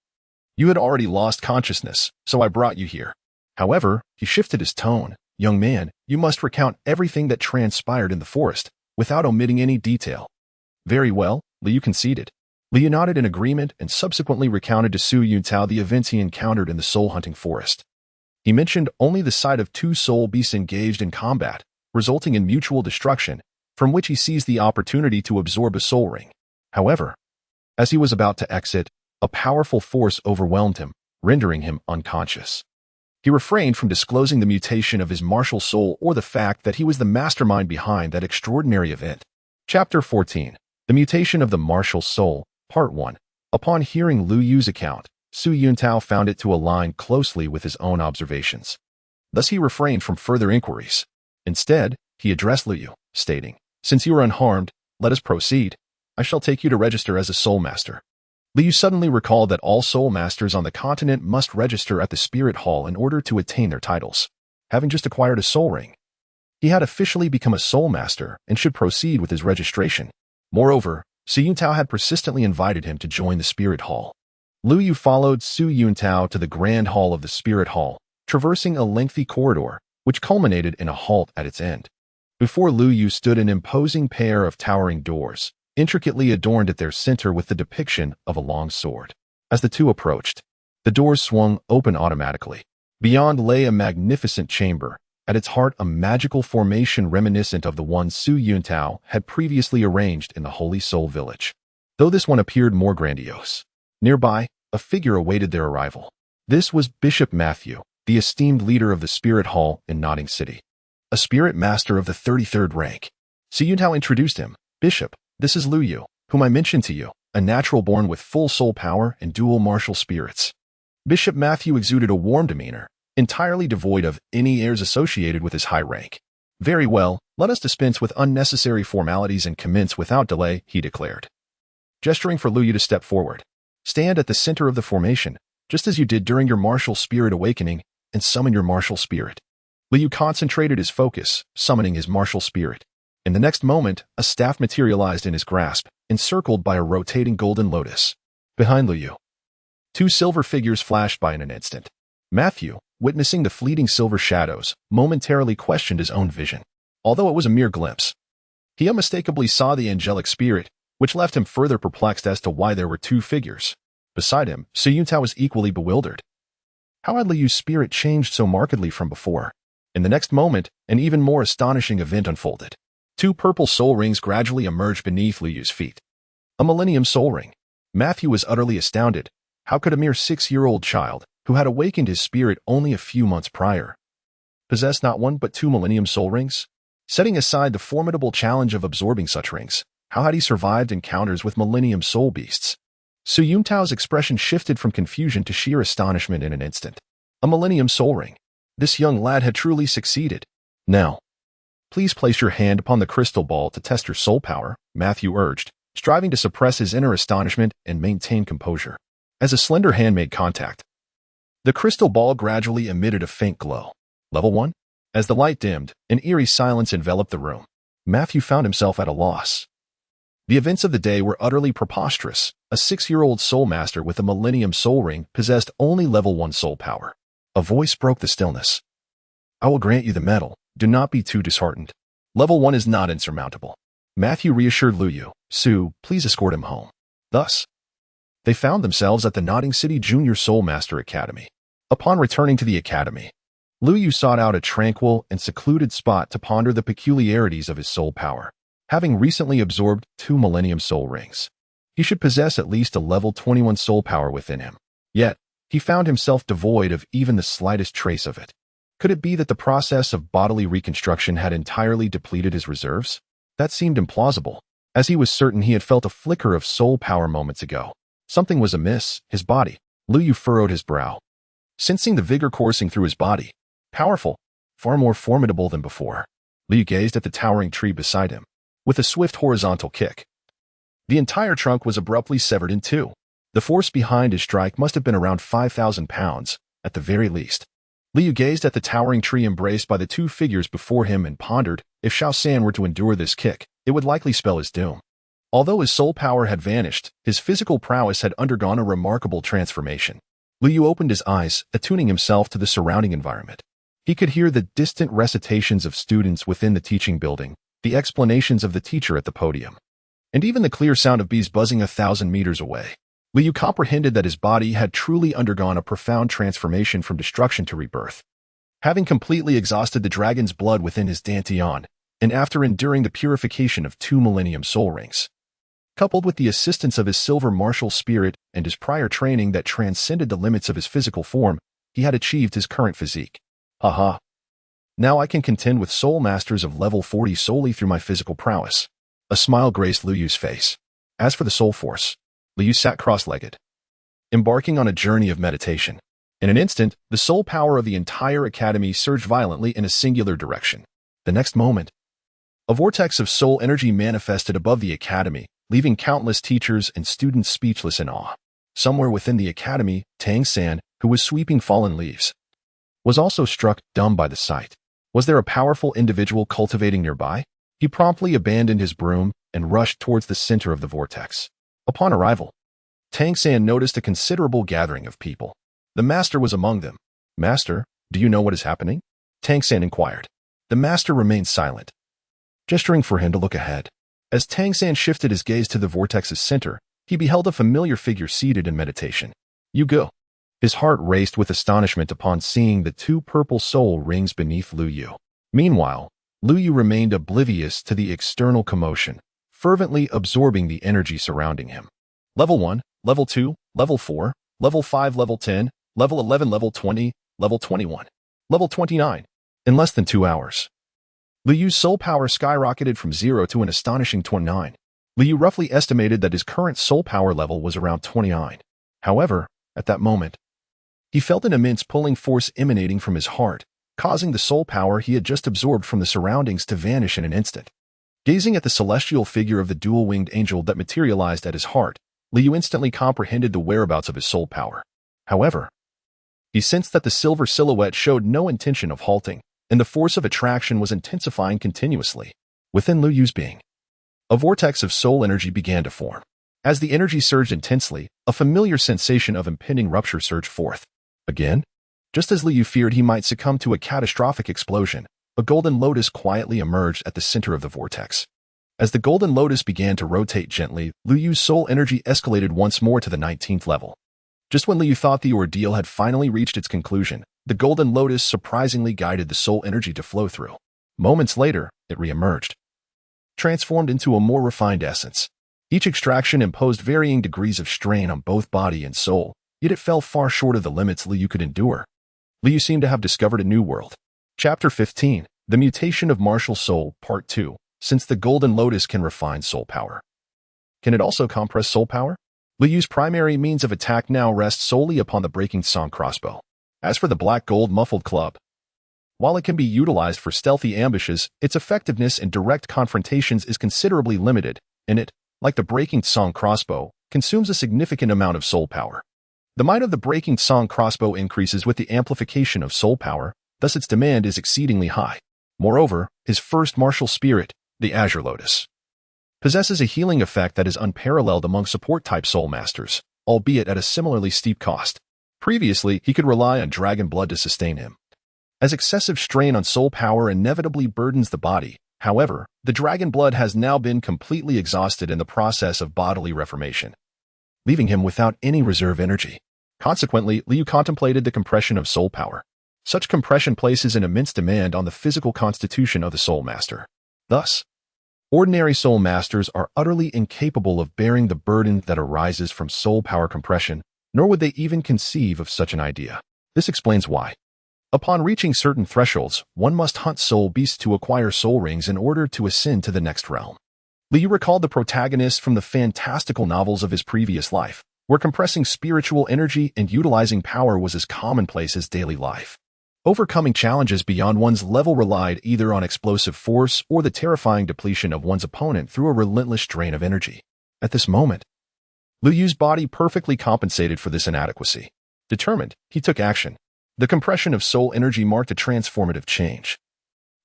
you had already lost consciousness, so I brought you here." However, he shifted his tone. "Young man, you must recount everything that transpired in the forest, without omitting any detail." "Very well," Liu conceded. Liu nodded in agreement and subsequently recounted to Su Yuntao the events he encountered in the soul-hunting forest. He mentioned only the sight of two soul beasts engaged in combat, resulting in mutual destruction, from which he seized the opportunity to absorb a soul ring. However, as he was about to exit, a powerful force overwhelmed him, rendering him unconscious. He refrained from disclosing the mutation of his martial soul or the fact that he was the mastermind behind that extraordinary event. Chapter 14. The Mutation of the Martial Soul, Part 1. Upon hearing Lu Yu's account, Su Yuntao found it to align closely with his own observations. Thus he refrained from further inquiries. Instead, he addressed Lu Yu, stating, "Since you are unharmed, let us proceed. I shall take you to register as a soul master." Lu Yu suddenly recalled that all soul masters on the continent must register at the Spirit Hall in order to attain their titles. Having just acquired a soul ring, he had officially become a soul master and should proceed with his registration. Moreover, Su Yuntao had persistently invited him to join the Spirit Hall. Lu Yu followed Su Yuntao to the Grand Hall of the Spirit Hall, traversing a lengthy corridor, which culminated in a halt at its end. Before Lu Yu stood an imposing pair of towering doors, intricately adorned at their center with the depiction of a long sword. As the two approached, the doors swung open automatically. Beyond lay a magnificent chamber, at its heart a magical formation reminiscent of the one Su Yuntao had previously arranged in the Holy Soul Village. Though this one appeared more grandiose. Nearby, a figure awaited their arrival. This was Bishop Matthew, the esteemed leader of the Spirit Hall in Nodding City, a spirit master of the 33rd rank. Su Yuntao introduced him. "Bishop, this is Lu Yu, whom I mentioned to you, a natural born with full soul power and dual martial spirits." Bishop Matthew exuded a warm demeanor, entirely devoid of any airs associated with his high rank. "Very well, let us dispense with unnecessary formalities and commence without delay," he declared. Gesturing for Lu Yu to step forward, "Stand at the center of the formation, just as you did during your martial spirit awakening, and summon your martial spirit." Lu Yu concentrated his focus, summoning his martial spirit. In the next moment, a staff materialized in his grasp, encircled by a rotating golden lotus. Behind Lu Yu, two silver figures flashed by in an instant. Matthew, witnessing the fleeting silver shadows, momentarily questioned his own vision. Although it was a mere glimpse, he unmistakably saw the angelic spirit, which left him further perplexed as to why there were two figures. Beside him, Su Yuntao was equally bewildered. How had Lu Yu's spirit changed so markedly from before? In the next moment, an even more astonishing event unfolded. Two purple soul rings gradually emerged beneath Lu Yu's feet. A Millennium Soul Ring. Matthew was utterly astounded. How could a mere 6-year-old child, who had awakened his spirit only a few months prior, possess not one but two Millennium Soul Rings? Setting aside the formidable challenge of absorbing such rings, how had he survived encounters with Millennium Soul Beasts? Su Yuntao's expression shifted from confusion to sheer astonishment in an instant. A Millennium Soul Ring. This young lad had truly succeeded. "Now, please place your hand upon the crystal ball to test your soul power," Matthew urged, striving to suppress his inner astonishment and maintain composure. As a slender hand made contact, The crystal ball gradually emitted a faint glow. Level 1? As the light dimmed, an eerie silence enveloped the room. Matthew found himself at a loss. The events of the day were utterly preposterous. A 6-year-old soul master with a Millennium Soul Ring possessed only level 1 soul power. A voice broke the stillness. I will grant you the medal. Do not be too disheartened. Level 1 is not insurmountable. Matthew reassured Luyu. Sue, please escort him home. Thus, they found themselves at the Notting City Junior Soul Master Academy. Upon returning to the academy, Luyu sought out a tranquil and secluded spot to ponder the peculiarities of his soul power. Having recently absorbed 2 Millennium Soul Rings, he should possess at least a level 21 soul power within him. Yet, he found himself devoid of even the slightest trace of it. Could it be that the process of bodily reconstruction had entirely depleted his reserves? That seemed implausible, as he was certain he had felt a flicker of soul power moments ago. Something was amiss. His body. Luyu furrowed his brow, sensing the vigor coursing through his body. Powerful, far more formidable than before. Luyu gazed at the towering tree beside him. With a swift horizontal kick, the entire trunk was abruptly severed in two. The force behind his strike must have been around 5,000 pounds, at the very least. Luyu gazed at the towering tree embraced by the 2 figures before him and pondered, if Xiao San were to endure this kick, it would likely spell his doom. Although his soul power had vanished, his physical prowess had undergone a remarkable transformation. Luyu opened his eyes, attuning himself to the surrounding environment. He could hear the distant recitations of students within the teaching building, the explanations of the teacher at the podium, and even the clear sound of bees buzzing 1,000 meters away. Luyu comprehended that his body had truly undergone a profound transformation from destruction to rebirth. Having completely exhausted the dragon's blood within his Dantian, and after enduring the purification of 2 Millennium Soul Rings, coupled with the assistance of his silver martial spirit and his prior training that transcended the limits of his physical form, he had achieved his current physique. Haha. Now I can contend with soul masters of level 40 solely through my physical prowess. A smile graced Luyu's face. As for the soul force, Luyu sat cross-legged, embarking on a journey of meditation. In an instant, the soul power of the entire academy surged violently in a singular direction. The next moment, a vortex of soul energy manifested above the academy, leaving countless teachers and students speechless in awe. Somewhere within the academy, Tang San, who was sweeping fallen leaves, was also struck dumb by the sight. Was there a powerful individual cultivating nearby? He promptly abandoned his broom and rushed towards the center of the vortex. Upon arrival, Tang San noticed a considerable gathering of people. The master was among them. Master, do you know what is happening? Tang San inquired. The master remained silent, gesturing for him to look ahead. As Tang San shifted his gaze to the vortex's center, he beheld a familiar figure seated in meditation. You go. His heart raced with astonishment upon seeing the 2 purple soul rings beneath Luyu. Meanwhile, Luyu remained oblivious to the external commotion, fervently absorbing the energy surrounding him. Level 1, Level 2, Level 4, Level 5, Level 10, Level 11, Level 20, Level 21, Level 29. In less than 2 hours, Luyu's soul power skyrocketed from 0 to an astonishing 29. Luyu roughly estimated that his current soul power level was around 29. However, at that moment, he felt an immense pulling force emanating from his heart, causing the soul power he had just absorbed from the surroundings to vanish in an instant. Gazing at the celestial figure of the dual-winged angel that materialized at his heart, Luyu instantly comprehended the whereabouts of his soul power. However, he sensed that the silver silhouette showed no intention of halting, and the force of attraction was intensifying continuously. Within Luyu's being, a vortex of soul energy began to form. As the energy surged intensely, a familiar sensation of impending rupture surged forth. Again, just as Luyu feared he might succumb to a catastrophic explosion, a golden lotus quietly emerged at the center of the vortex. As the golden lotus began to rotate gently, Luyu's soul energy escalated once more to the 19th level. Just when Luyu thought the ordeal had finally reached its conclusion, the golden lotus surprisingly guided the soul energy to flow through. Moments later, it re-emerged, transformed into a more refined essence. Each extraction imposed varying degrees of strain on both body and soul, yet it fell far short of the limits Luyu could endure. Luyu seemed to have discovered a new world. Chapter 15, The Mutation of Martial Soul, Part 2. Since the Golden Lotus can refine soul power, can it also compress soul power? Luyu's primary means of attack now rests solely upon the Breaking Song crossbow. As for the Black Gold Muffled Club, while it can be utilized for stealthy ambushes, its effectiveness in direct confrontations is considerably limited, and it, like the Breaking Song crossbow, consumes a significant amount of soul power. The might of the Breaking Song crossbow increases with the amplification of soul power, thus its demand is exceedingly high. Moreover, his first martial spirit, the Azure Lotus, possesses a healing effect that is unparalleled among support-type soul masters, albeit at a similarly steep cost. Previously, he could rely on dragon blood to sustain him. As excessive strain on soul power inevitably burdens the body, however, the dragon blood has now been completely exhausted in the process of bodily reformation, leaving him without any reserve energy. Consequently, Liu contemplated the compression of soul power. Such compression places an immense demand on the physical constitution of the soul master. Thus, ordinary soul masters are utterly incapable of bearing the burden that arises from soul power compression, nor would they even conceive of such an idea. This explains why, upon reaching certain thresholds, one must hunt soul beasts to acquire soul rings in order to ascend to the next realm. Liu recalled the protagonists from the fantastical novels of his previous life, where compressing spiritual energy and utilizing power was as commonplace as daily life. Overcoming challenges beyond one's level relied either on explosive force or the terrifying depletion of one's opponent through a relentless drain of energy. At this moment, Liu Yu's body perfectly compensated for this inadequacy. Determined, he took action. The compression of soul energy marked a transformative change.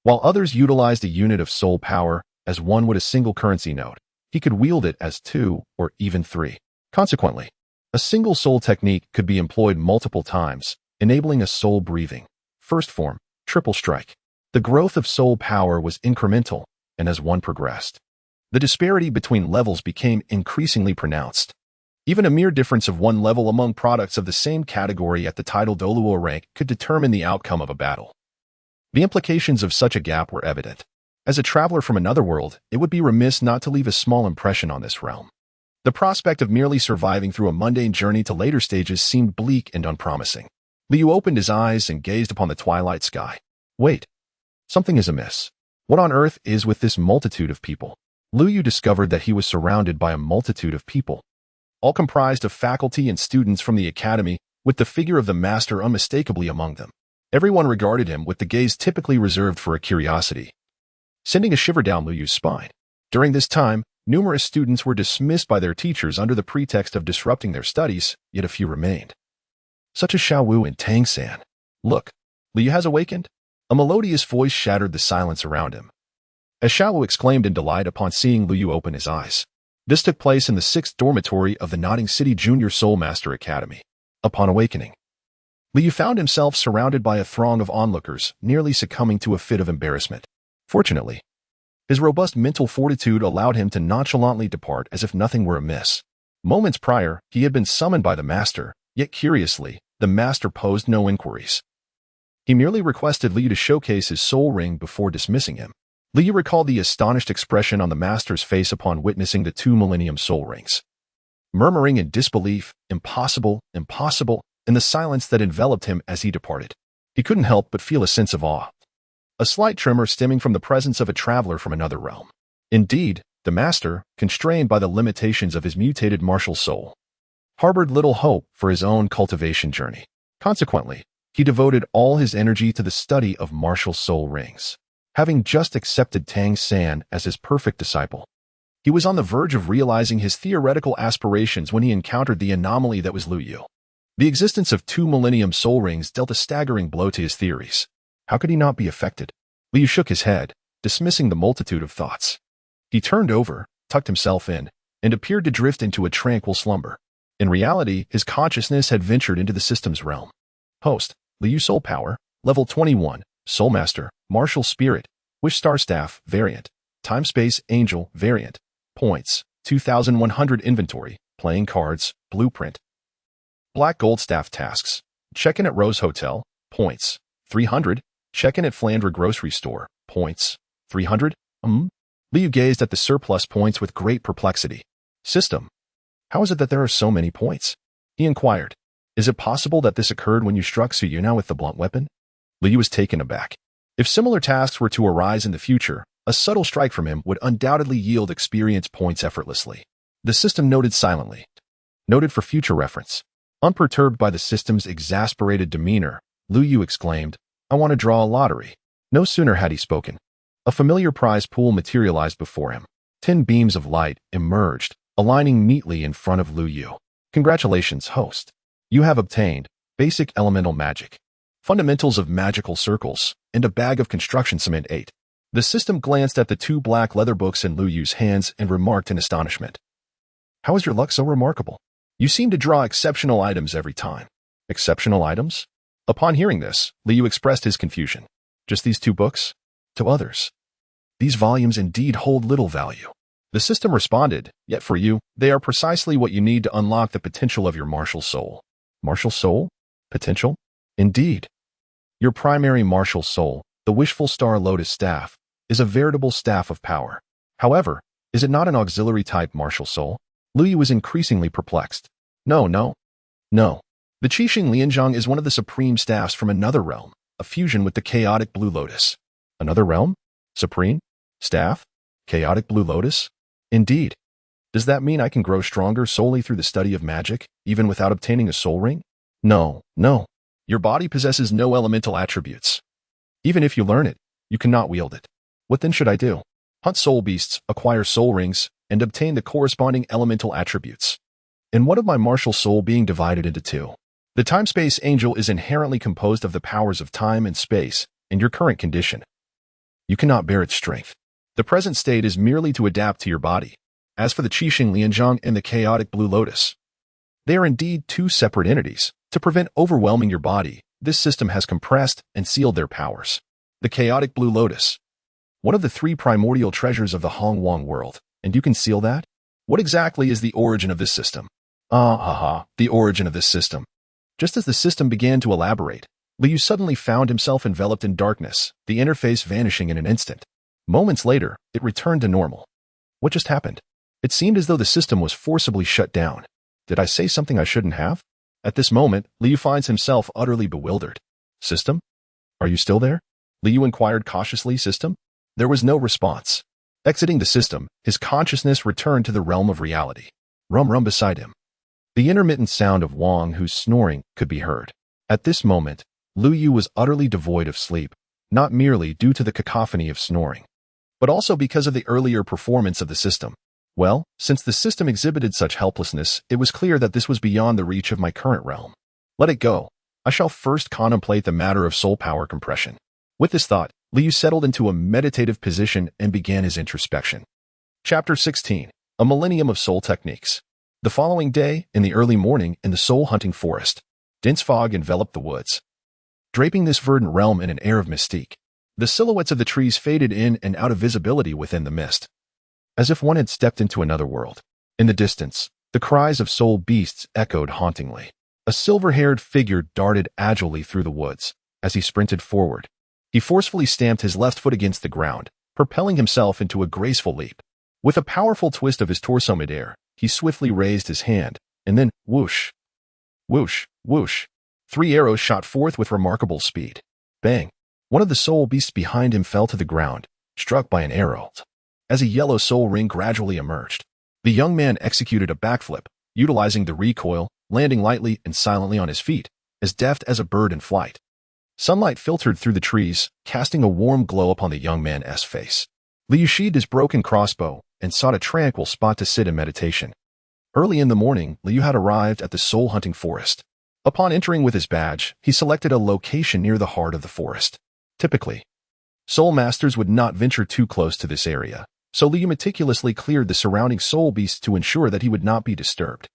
While others utilized a unit of soul power as one would a single currency note, he could wield it as 2 or even 3. Consequently, a single soul technique could be employed multiple times, enabling a soul breathing. First form, triple strike. The growth of soul power was incremental, and as one progressed, the disparity between levels became increasingly pronounced. Even a mere difference of one level among products of the same category at the title Doluo rank could determine the outcome of a battle. The implications of such a gap were evident. As a traveler from another world, it would be remiss not to leave a small impression on this realm. The prospect of merely surviving through a mundane journey to later stages seemed bleak and unpromising. Liu opened his eyes and gazed upon the twilight sky. Wait, something is amiss. What on earth is with this multitude of people? Liu Yu discovered that he was surrounded by a multitude of people, all comprised of faculty and students from the academy, with the figure of the master unmistakably among them. Everyone regarded him with the gaze typically reserved for a curiosity, sending a shiver down Liu Yu's spine. During this time, numerous students were dismissed by their teachers under the pretext of disrupting their studies, yet a few remained, such as Xiao Wu and Tang San. Look, Liu has awakened? A melodious voice shattered the silence around him, as Xiao Wu exclaimed in delight upon seeing Liu Yu open his eyes. This took place in the 6th dormitory of the Nodding City Junior Soul Master Academy. Upon awakening, Liu found himself surrounded by a throng of onlookers, nearly succumbing to a fit of embarrassment. Fortunately, his robust mental fortitude allowed him to nonchalantly depart as if nothing were amiss. Moments prior, he had been summoned by the master, yet curiously, the master posed no inquiries. He merely requested Liu to showcase his soul ring before dismissing him. Liu recalled the astonished expression on the master's face upon witnessing the 2 Millennium soul rings. Murmuring in disbelief, impossible, impossible, in the silence that enveloped him as he departed, he couldn't help but feel a sense of awe, a slight tremor stemming from the presence of a traveler from another realm. Indeed, the master, constrained by the limitations of his mutated martial soul, harbored little hope for his own cultivation journey. Consequently, he devoted all his energy to the study of martial soul rings. Having just accepted Tang San as his perfect disciple, he was on the verge of realizing his theoretical aspirations when he encountered the anomaly that was Liu Yu. The existence of 2 Millennium soul rings dealt a staggering blow to his theories. How could he not be affected? Liu shook his head, dismissing the multitude of thoughts. He turned over, tucked himself in, and appeared to drift into a tranquil slumber. In reality, his consciousness had ventured into the system's realm. Host, Liu Soul Power, Level 21, Soul Master, Martial Spirit, Wish Star Staff, Variant, Time Space Angel, Variant, Points, 2,100 Inventory, Playing Cards, Blueprint, Black Gold Staff Tasks, Check-in at Rose Hotel, Points, 300, Check-in at Flandre Grocery Store, Points, 300, Liu gazed at the surplus points with great perplexity. System, how is it that there are so many points? He inquired. Is it possible that this occurred when you struck Su Yunao with the blunt weapon? Liu was taken aback. If similar tasks were to arise in the future, a subtle strike from him would undoubtedly yield experience points effortlessly. The system noted silently. Noted for future reference. Unperturbed by the system's exasperated demeanor, Liu Yu exclaimed, I want to draw a lottery. No sooner had he spoken, a familiar prize pool materialized before him. 10 beams of light emerged, aligning neatly in front of Liu Yu. Congratulations, host. You have obtained Basic Elemental Magic, Fundamentals of Magical Circles, and a bag of construction cement 8. The system glanced at the 2 black leather books in Lu Yu's hands and remarked in astonishment. How is your luck so remarkable? You seem to draw exceptional items every time. Exceptional items? Upon hearing this, Lu Yu expressed his confusion. Just these 2 books? To others, these volumes indeed hold little value. The system responded, yet for you, they are precisely what you need to unlock the potential of your martial soul. Martial soul? Potential? Indeed. Your primary martial soul, the Wishful Star Lotus Staff, is a veritable staff of power. However, is it not an auxiliary-type martial soul? Lu Yu was increasingly perplexed. No. The Qixing Lianzhang is one of the supreme staffs from another realm, a fusion with the chaotic Blue Lotus. Another realm? Supreme? Staff? Chaotic Blue Lotus? Indeed. Does that mean I can grow stronger solely through the study of magic, even without obtaining a soul ring? No. Your body possesses no elemental attributes. Even if you learn it, you cannot wield it. What then should I do? Hunt soul beasts, acquire soul rings, and obtain the corresponding elemental attributes. And what of my martial soul being divided into 2? The time-space angel is inherently composed of the powers of time and space, and your current condition. You cannot bear its strength. The present state is merely to adapt to your body. As for the Qixing Lianzhang and the chaotic Blue Lotus, they are indeed 2 separate entities. To prevent overwhelming your body, this system has compressed and sealed their powers. The chaotic Blue Lotus, one of the 3 primordial treasures of the Hongwang world, and you can seal that? What exactly is the origin of this system? The origin of this system. Just as the system began to elaborate, Lu Yu suddenly found himself enveloped in darkness, the interface vanishing in an instant. Moments later, it returned to normal. What just happened? It seemed as though the system was forcibly shut down. Did I say something I shouldn't have? At this moment, Lu Yu finds himself utterly bewildered. System? Are you still there? Lu Yu inquired cautiously. System? There was no response. Exiting the system, his consciousness returned to the realm of reality. Rum beside him. The intermittent sound of Wang Hu's snoring could be heard. At this moment, Lu Yu was utterly devoid of sleep, not merely due to the cacophony of snoring, but also because of the earlier performance of the system. Well, since the system exhibited such helplessness, it was clear that this was beyond the reach of my current realm. Let it go. I shall first contemplate the matter of soul power compression. With this thought, Lu Yu settled into a meditative position and began his introspection. Chapter 16. A Millennium of Soul Techniques. The following day, in the early morning, in the soul-hunting forest, dense fog enveloped the woods, draping this verdant realm in an air of mystique. The silhouettes of the trees faded in and out of visibility within the mist, as if one had stepped into another world. In the distance, the cries of soul beasts echoed hauntingly. A silver-haired figure darted agilely through the woods. As he sprinted forward, he forcefully stamped his left foot against the ground, propelling himself into a graceful leap. With a powerful twist of his torso midair, he swiftly raised his hand, and then whoosh, whoosh, whoosh. 3 arrows shot forth with remarkable speed. Bang! One of the soul beasts behind him fell to the ground, struck by an arrow. As a yellow soul ring gradually emerged, the young man executed a backflip, utilizing the recoil, landing lightly and silently on his feet, as deft as a bird in flight. Sunlight filtered through the trees, casting a warm glow upon the young man's face. Lu Yu sheathed his broken crossbow and sought a tranquil spot to sit in meditation. Early in the morning, Lu Yu had arrived at the soul-hunting forest. Upon entering with his badge, he selected a location near the heart of the forest. Typically, soul masters would not venture too close to this area, so Lu Yu meticulously cleared the surrounding soul beasts to ensure that he would not be disturbed.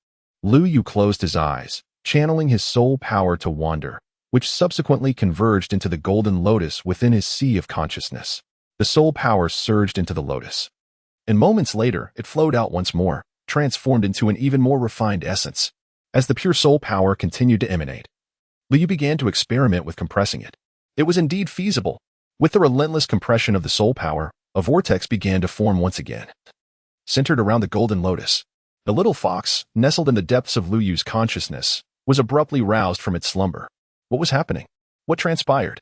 Lu Yu closed his eyes, channeling his soul power to wander, which subsequently converged into the golden lotus within his sea of consciousness. The soul power surged into the lotus, and moments later it flowed out once more, transformed into an even more refined essence. As the pure soul power continued to emanate, Lu Yu began to experiment with compressing it. It was indeed feasible. With the relentless compression of the soul power, a vortex began to form once again. Centered around the golden lotus, the little fox, nestled in the depths of Lu Yu's consciousness, was abruptly roused from its slumber. What was happening? What transpired?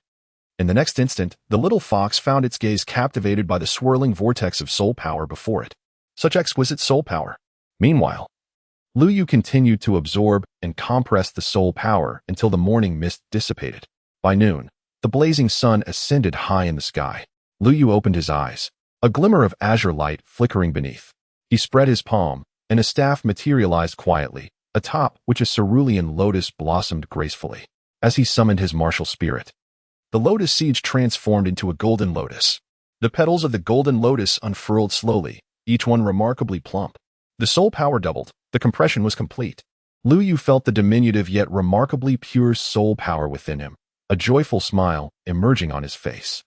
In the next instant, the little fox found its gaze captivated by the swirling vortex of soul power before it. Such exquisite soul power. Meanwhile, Lu Yu continued to absorb and compress the soul power until the morning mist dissipated. By noon, the blazing sun ascended high in the sky. Lu Yu opened his eyes, a glimmer of azure light flickering beneath. He spread his palm, and a staff materialized quietly, atop which a cerulean lotus blossomed gracefully. As he summoned his martial spirit, the lotus seed transformed into a golden lotus. The petals of the golden lotus unfurled slowly, each one remarkably plump. The soul power doubled. The compression was complete. Lu Yu felt the diminutive yet remarkably pure soul power within him, a joyful smile emerging on his face.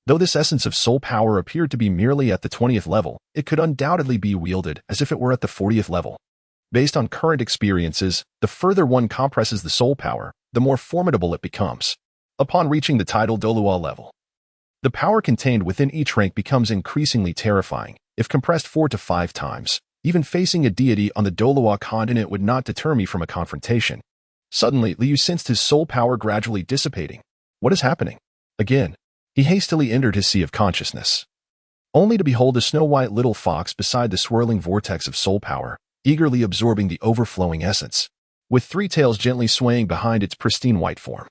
Though this essence of soul power appeared to be merely at the 20th level, it could undoubtedly be wielded as if it were at the 40th level. Based on current experiences, the further one compresses the soul power, the more formidable it becomes. Upon reaching the tidal Dolua level, the power contained within each rank becomes increasingly terrifying. If compressed 4 to 5 times, even facing a deity on the Dolua continent would not deter me from a confrontation. Suddenly, Liu sensed his soul power gradually dissipating. What is happening? Again, he hastily entered his sea of consciousness, only to behold a snow-white little fox beside the swirling vortex of soul power, eagerly absorbing the overflowing essence, with 3 tails gently swaying behind its pristine white form.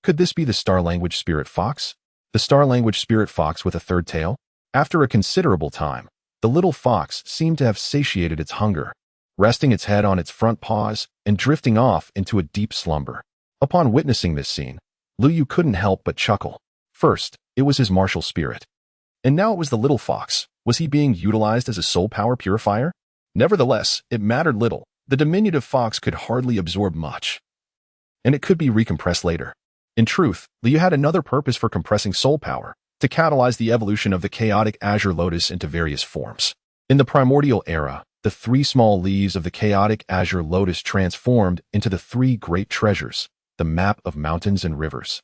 Could this be the Star Language Spirit Fox? The Star Language Spirit Fox with a 3rd tail? After a considerable time, the little fox seemed to have satiated its hunger, resting its head on its front paws and drifting off into a deep slumber. Upon witnessing this scene, Lu Yu couldn't help but chuckle. First, it was his martial spirit. And now it was the little fox. Was he being utilized as a soul power purifier? Nevertheless, it mattered little. The diminutive fox could hardly absorb much, and it could be recompressed later. In truth, Liu had another purpose for compressing soul power, to catalyze the evolution of the chaotic azure lotus into various forms. In the primordial era, the 3 small leaves of the chaotic azure lotus transformed into the 3 great treasures, the map of mountains and rivers,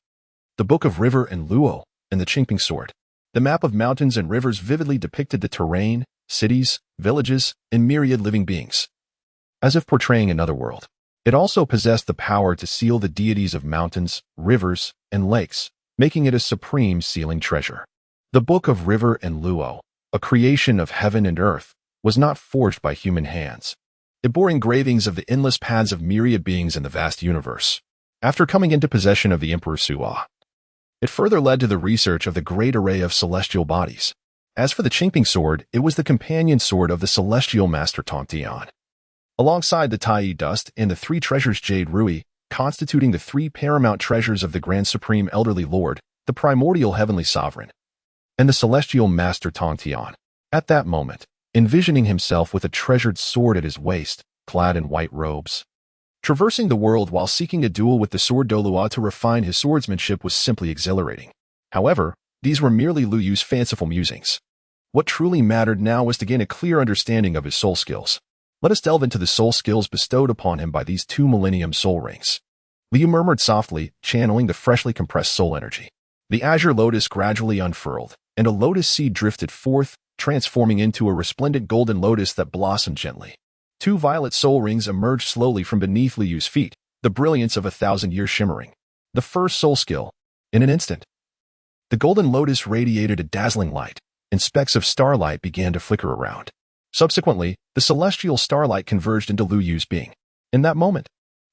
the book of river and Luo, and the Qingping sword. The map of mountains and rivers vividly depicted the terrain, cities, villages, and myriad living beings, as if portraying another world. It also possessed the power to seal the deities of mountains, rivers, and lakes, making it a supreme sealing treasure. The Book of River and Luo, a creation of heaven and earth, was not forged by human hands. It bore engravings of the endless paths of myriad beings in the vast universe. After coming into possession of the Emperor Sua, it further led to the research of the great array of celestial bodies. As for the Qingping sword, it was the companion sword of the celestial master Tongtian. Alongside the Tai dust and the 3 treasures Jade Rui, constituting the 3 paramount treasures of the Grand Supreme Elderly Lord, the primordial heavenly sovereign, and the celestial master Tongtian. At that moment, envisioning himself with a treasured sword at his waist, clad in white robes, traversing the world while seeking a duel with the sword Dolua to refine his swordsmanship was simply exhilarating. However, these were merely Lu Yu's fanciful musings. What truly mattered now was to gain a clear understanding of his soul skills. Let us delve into the soul skills bestowed upon him by these 2 Millennium Soul Rings. Liu murmured softly, channeling the freshly compressed soul energy. The azure lotus gradually unfurled, and a lotus seed drifted forth, transforming into a resplendent golden lotus that blossomed gently. 2 violet soul rings emerged slowly from beneath Liu's feet, the brilliance of 1,000 years shimmering. The first soul skill. In an instant, the golden lotus radiated a dazzling light, and specks of starlight began to flicker around. Subsequently, the celestial starlight converged into Lu Yu's being. In that moment,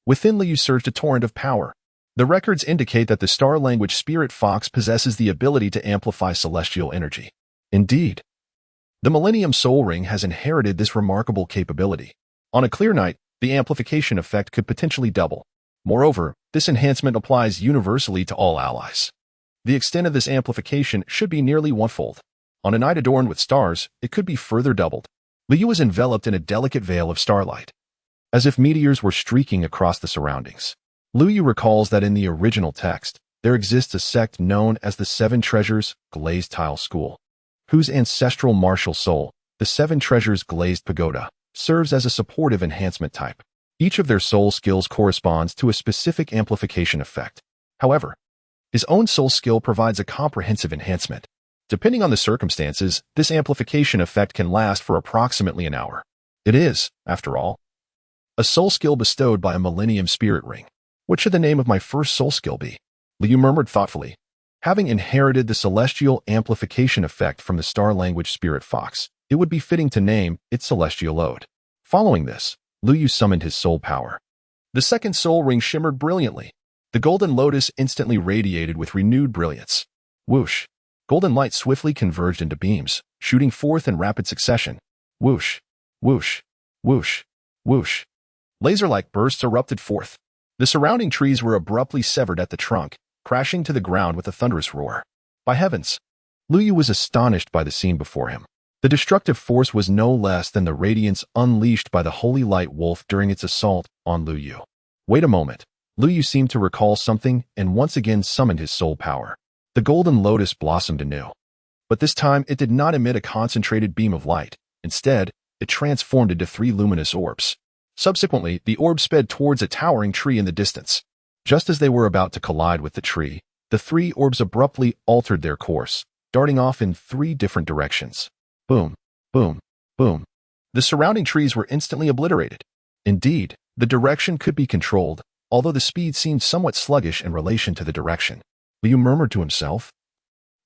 within Liu surged a torrent of power. The records indicate that the Star Language Spirit Fox possesses the ability to amplify celestial energy. Indeed, the Millennium Soul Ring has inherited this remarkable capability. On a clear night, the amplification effect could potentially double. Moreover, this enhancement applies universally to all allies. The extent of this amplification should be nearly 1-fold. On a night adorned with stars, it could be further doubled. Liu was enveloped in a delicate veil of starlight, as if meteors were streaking across the surroundings. Lu Yu recalls that in the original text, there exists a sect known as the 7 Treasures Glazed Tile School, whose ancestral martial soul, the 7 Treasures Glazed Pagoda, serves as a supportive enhancement type. Each of their soul skills corresponds to a specific amplification effect. However, his own soul skill provides a comprehensive enhancement. Depending on the circumstances, this amplification effect can last for approximately an hour. It is, after all, a soul skill bestowed by a Millennium Spirit Ring. What should the name of my first soul skill be? Liu murmured thoughtfully. Having inherited the celestial amplification effect from the Star Language Spirit Fox, it would be fitting to name it Celestial Ode. Following this, Lu Yu summoned his soul power. The second soul ring shimmered brilliantly. The golden lotus instantly radiated with renewed brilliance. Whoosh! Golden light swiftly converged into beams, shooting forth in rapid succession. Whoosh! Whoosh! Whoosh! Whoosh! Laser-like bursts erupted forth. The surrounding trees were abruptly severed at the trunk, crashing to the ground with a thunderous roar. By heavens! Lu Yu was astonished by the scene before him. The destructive force was no less than the radiance unleashed by the Holy Light Wolf during its assault on Lu Yu. Wait a moment. Lu Yu seemed to recall something and once again summoned his soul power. The golden lotus blossomed anew. But this time it did not emit a concentrated beam of light. Instead, it transformed into 3 luminous orbs. Subsequently, the orbs sped towards a towering tree in the distance. Just as they were about to collide with the tree, the 3 orbs abruptly altered their course, darting off in 3 different directions. Boom, boom, boom. The surrounding trees were instantly obliterated. Indeed, the direction could be controlled, although the speed seemed somewhat sluggish in relation to the direction. Liu murmured to himself.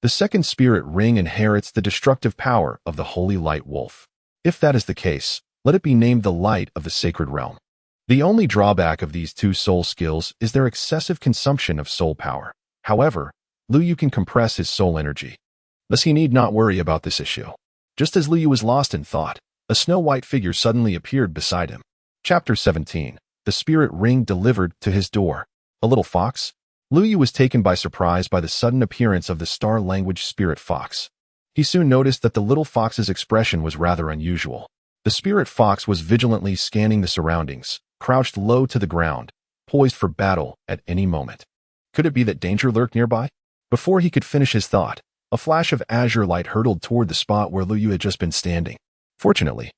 The second spirit ring inherits the destructive power of the Holy Light Wolf. If that is the case, let it be named the Light of the Sacred Realm. The only drawback of these 2 soul skills is their excessive consumption of soul power. However, Lu Yu can compress his soul energy. Thus he need not worry about this issue. Just as Lu Yu was lost in thought, a snow-white figure suddenly appeared beside him. Chapter 17. The Spirit Ring Delivered to His Door. A little fox? Lu Yu was taken by surprise by the sudden appearance of the star language spirit fox. He soon noticed that the little fox's expression was rather unusual. The spirit fox was vigilantly scanning the surroundings, crouched low to the ground, poised for battle at any moment. Could it be that danger lurked nearby? Before he could finish his thought, a flash of azure light hurtled toward the spot where Lu Yu had just been standing. Fortunately,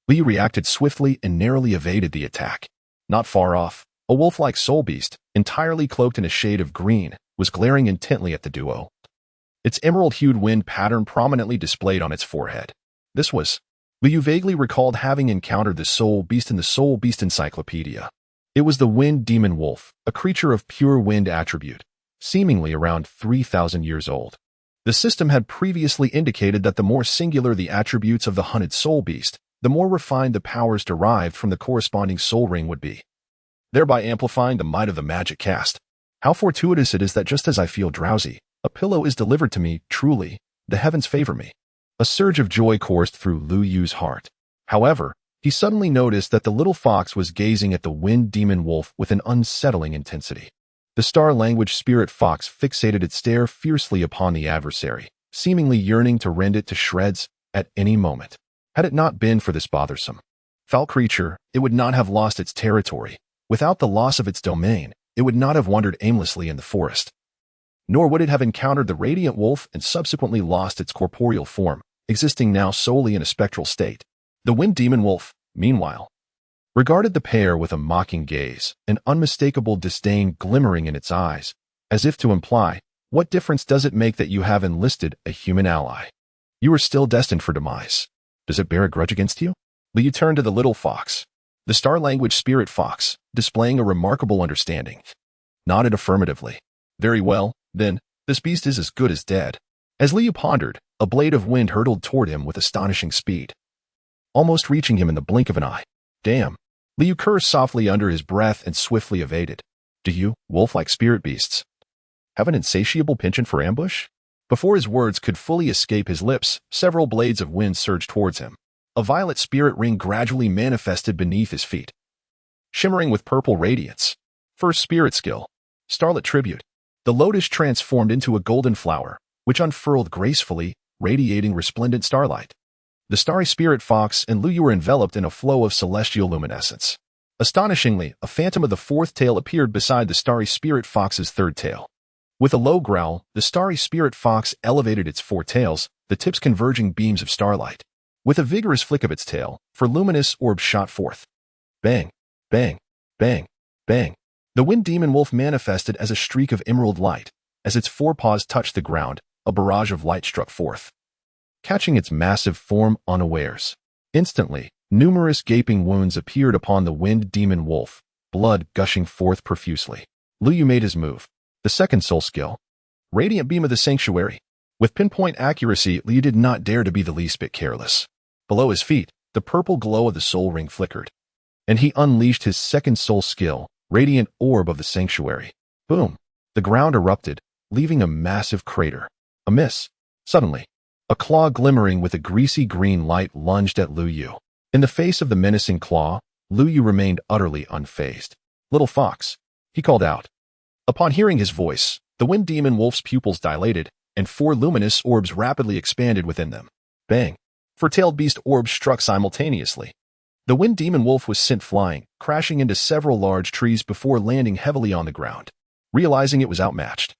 Lu Yu reacted swiftly and narrowly evaded the attack. Not far off, a wolf-like soul beast, entirely cloaked in a shade of green, was glaring intently at the duo. Its emerald-hued wind pattern prominently displayed on its forehead. This was... Lu Yu vaguely recalled having encountered the soul beast in the Soul Beast Encyclopedia. It was the wind demon wolf, a creature of pure wind attribute, seemingly around 3,000 years old. The system had previously indicated that the more singular the attributes of the hunted soul beast, the more refined the powers derived from the corresponding soul ring would be, thereby amplifying the might of the magic cast. How fortuitous it is that just as I feel drowsy, a pillow is delivered to me. Truly, the heavens favor me. A surge of joy coursed through Lu Yu's heart. However, he suddenly noticed that the little fox was gazing at the wind demon wolf with an unsettling intensity. The star language spirit fox fixated its stare fiercely upon the adversary, seemingly yearning to rend it to shreds at any moment. Had it not been for this bothersome, foul creature, it would not have lost its territory. Without the loss of its domain, it would not have wandered aimlessly in the forest. Nor would it have encountered the radiant wolf and subsequently lost its corporeal form, existing now solely in a spectral state. The wind demon wolf, meanwhile, regarded the pair with a mocking gaze, an unmistakable disdain glimmering in its eyes, as if to imply, what difference does it make that you have enlisted a human ally? You are still destined for demise. Does it bear a grudge against you? Lu Yu turned to the little fox. The star language spirit fox, displaying a remarkable understanding, nodded affirmatively. Very well, then, this beast is as good as dead. As Lu Yu pondered, a blade of wind hurtled toward him with astonishing speed, almost reaching him in the blink of an eye. Damn. Lu Yu cursed softly under his breath and swiftly evaded. Do you, wolf-like spirit beasts, have an insatiable penchant for ambush? Before his words could fully escape his lips, several blades of wind surged towards him. A violet spirit ring gradually manifested beneath his feet, shimmering with purple radiance. First spirit skill, Starlit Tribute. The lotus transformed into a golden flower, which unfurled gracefully, radiating resplendent starlight. The starry spirit fox and Lu Yu were enveloped in a flow of celestial luminescence. Astonishingly, a phantom of the 4th tail appeared beside the starry spirit fox's 3rd tail. With a low growl, the starry spirit fox elevated its 4 tails, the tips converging beams of starlight. With a vigorous flick of its tail, 4 luminous orbs shot forth. Bang, bang, bang, bang. The wind demon wolf manifested as a streak of emerald light. As its 4 paws touched the ground, a barrage of light struck forth, catching its massive form unawares. Instantly, numerous gaping wounds appeared upon the wind demon wolf, blood gushing forth profusely. Lu Yu made his move. The second soul skill, Radiant Beam of the Sanctuary. With pinpoint accuracy, Lu Yu did not dare to be the least bit careless. Below his feet, the purple glow of the soul ring flickered, and he unleashed his second soul skill, Radiant Orb of the Sanctuary. Boom! The ground erupted, leaving a massive crater. A miss. Suddenly, a claw glimmering with a greasy green light lunged at Lu Yu. In the face of the menacing claw, Lu Yu remained utterly unfazed. "Little fox," he called out. Upon hearing his voice, the wind demon wolf's pupils dilated, and 4 luminous orbs rapidly expanded within them. Bang! 4-tailed beast orbs struck simultaneously. The wind demon wolf was sent flying, crashing into several large trees before landing heavily on the ground. Realizing it was outmatched,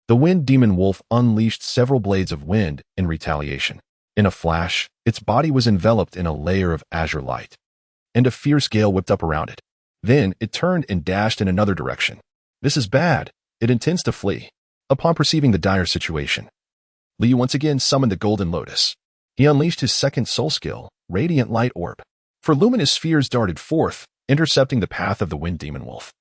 the wind demon wolf unleashed several blades of wind in retaliation. In a flash, its body was enveloped in a layer of azure light, and a fierce gale whipped up around it. Then it turned and dashed in another direction. "This is bad. It intends to flee." Upon perceiving the dire situation, Liu once again summoned the Golden Lotus. He unleashed his second soul skill, Radiant Light Orb. 4 luminous spheres darted forth, intercepting the path of the wind demon wolf.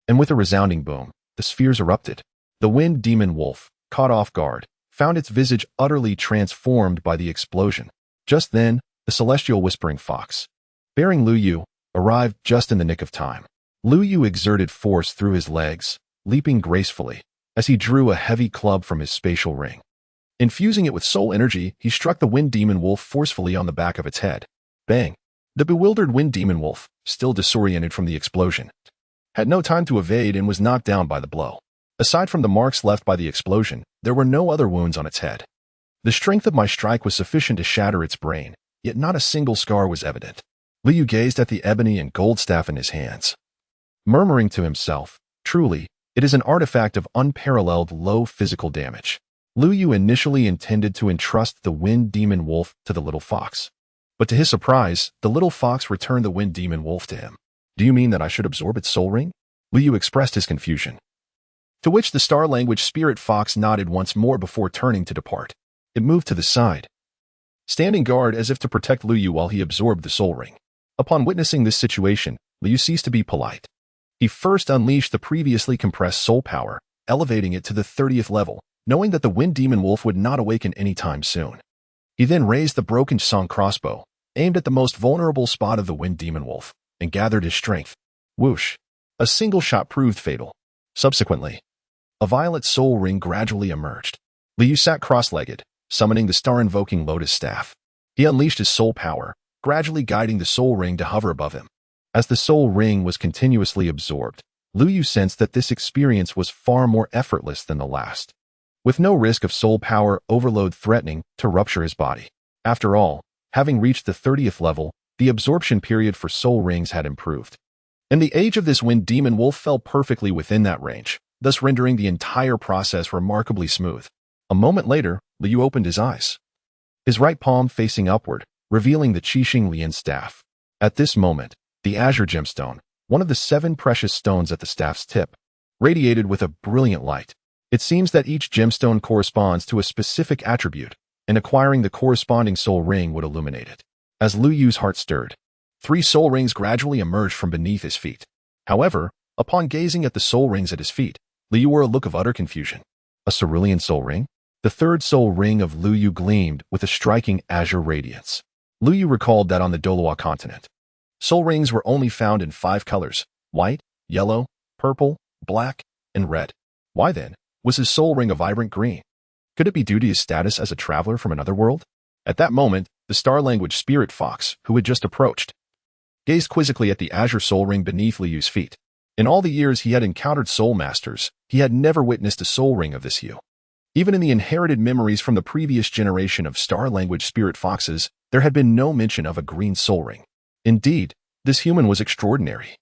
And with a resounding boom, the spheres erupted. The wind demon wolf, caught off guard, found its visage utterly transformed by the explosion. Just then, the celestial whispering fox, bearing Lu Yu, arrived just in the nick of time. Lu Yu exerted force through his legs, leaping gracefully, as he drew a heavy club from his spatial ring. Infusing it with soul energy, he struck the wind demon wolf forcefully on the back of its head. Bang! The bewildered wind demon wolf, still disoriented from the explosion, had no time to evade and was knocked down by the blow. Aside from the marks left by the explosion, there were no other wounds on its head. The strength of my strike was sufficient to shatter its brain, yet not a single scar was evident. Liu gazed at the ebony and gold staff in his hands, murmuring to himself, "Truly, it is an artifact of unparalleled low physical damage." Lu Yu initially intended to entrust the wind demon wolf to the little fox. But to his surprise, the little fox returned the wind demon wolf to him. "Do you mean that I should absorb its soul ring?" Lu Yu expressed his confusion. To which the star language spirit fox nodded once more before turning to depart. It moved to the side, standing guard as if to protect Lu Yu while he absorbed the soul ring. Upon witnessing this situation, Lu Yu ceased to be polite. He first unleashed the previously compressed soul power, elevating it to the 30th level, knowing that the wind demon wolf would not awaken anytime soon. He then raised the broken song crossbow, aimed at the most vulnerable spot of the wind demon wolf, and gathered his strength. Whoosh! A single shot proved fatal. Subsequently, a violet soul ring gradually emerged. Liu sat cross-legged, summoning the star-invoking lotus staff. He unleashed his soul power, gradually guiding the soul ring to hover above him. As the soul ring was continuously absorbed, Lu Yu sensed that this experience was far more effortless than the last, with no risk of soul power overload threatening to rupture his body. After all, having reached the 30th level, the absorption period for soul rings had improved, and the age of this wind demon wolf fell perfectly within that range, thus rendering the entire process remarkably smooth. A moment later, Liu opened his eyes, his right palm facing upward, revealing the Qixing Lian staff. At this moment, the azure gemstone, one of the 7 precious stones at the staff's tip, radiated with a brilliant light. It seems that each gemstone corresponds to a specific attribute, and acquiring the corresponding soul ring would illuminate it. As Lu Yu's heart stirred, 3 soul rings gradually emerged from beneath his feet. However, upon gazing at the soul rings at his feet, Lu Yu wore a look of utter confusion. A cerulean soul ring? The 3rd soul ring of Lu Yu gleamed with a striking azure radiance. Lu Yu recalled that on the Doloa continent, soul rings were only found in 5 colors: white, yellow, purple, black, and red. Why then was his soul ring a vibrant green? Could it be due to his status as a traveler from another world? At that moment, the star language spirit fox, who had just approached, gazed quizzically at the azure soul ring beneath Liu Yu's feet. In all the years he had encountered soul masters, he had never witnessed a soul ring of this hue. Even in the inherited memories from the previous generation of star language spirit foxes, there had been no mention of a green soul ring. Indeed, this human was extraordinary.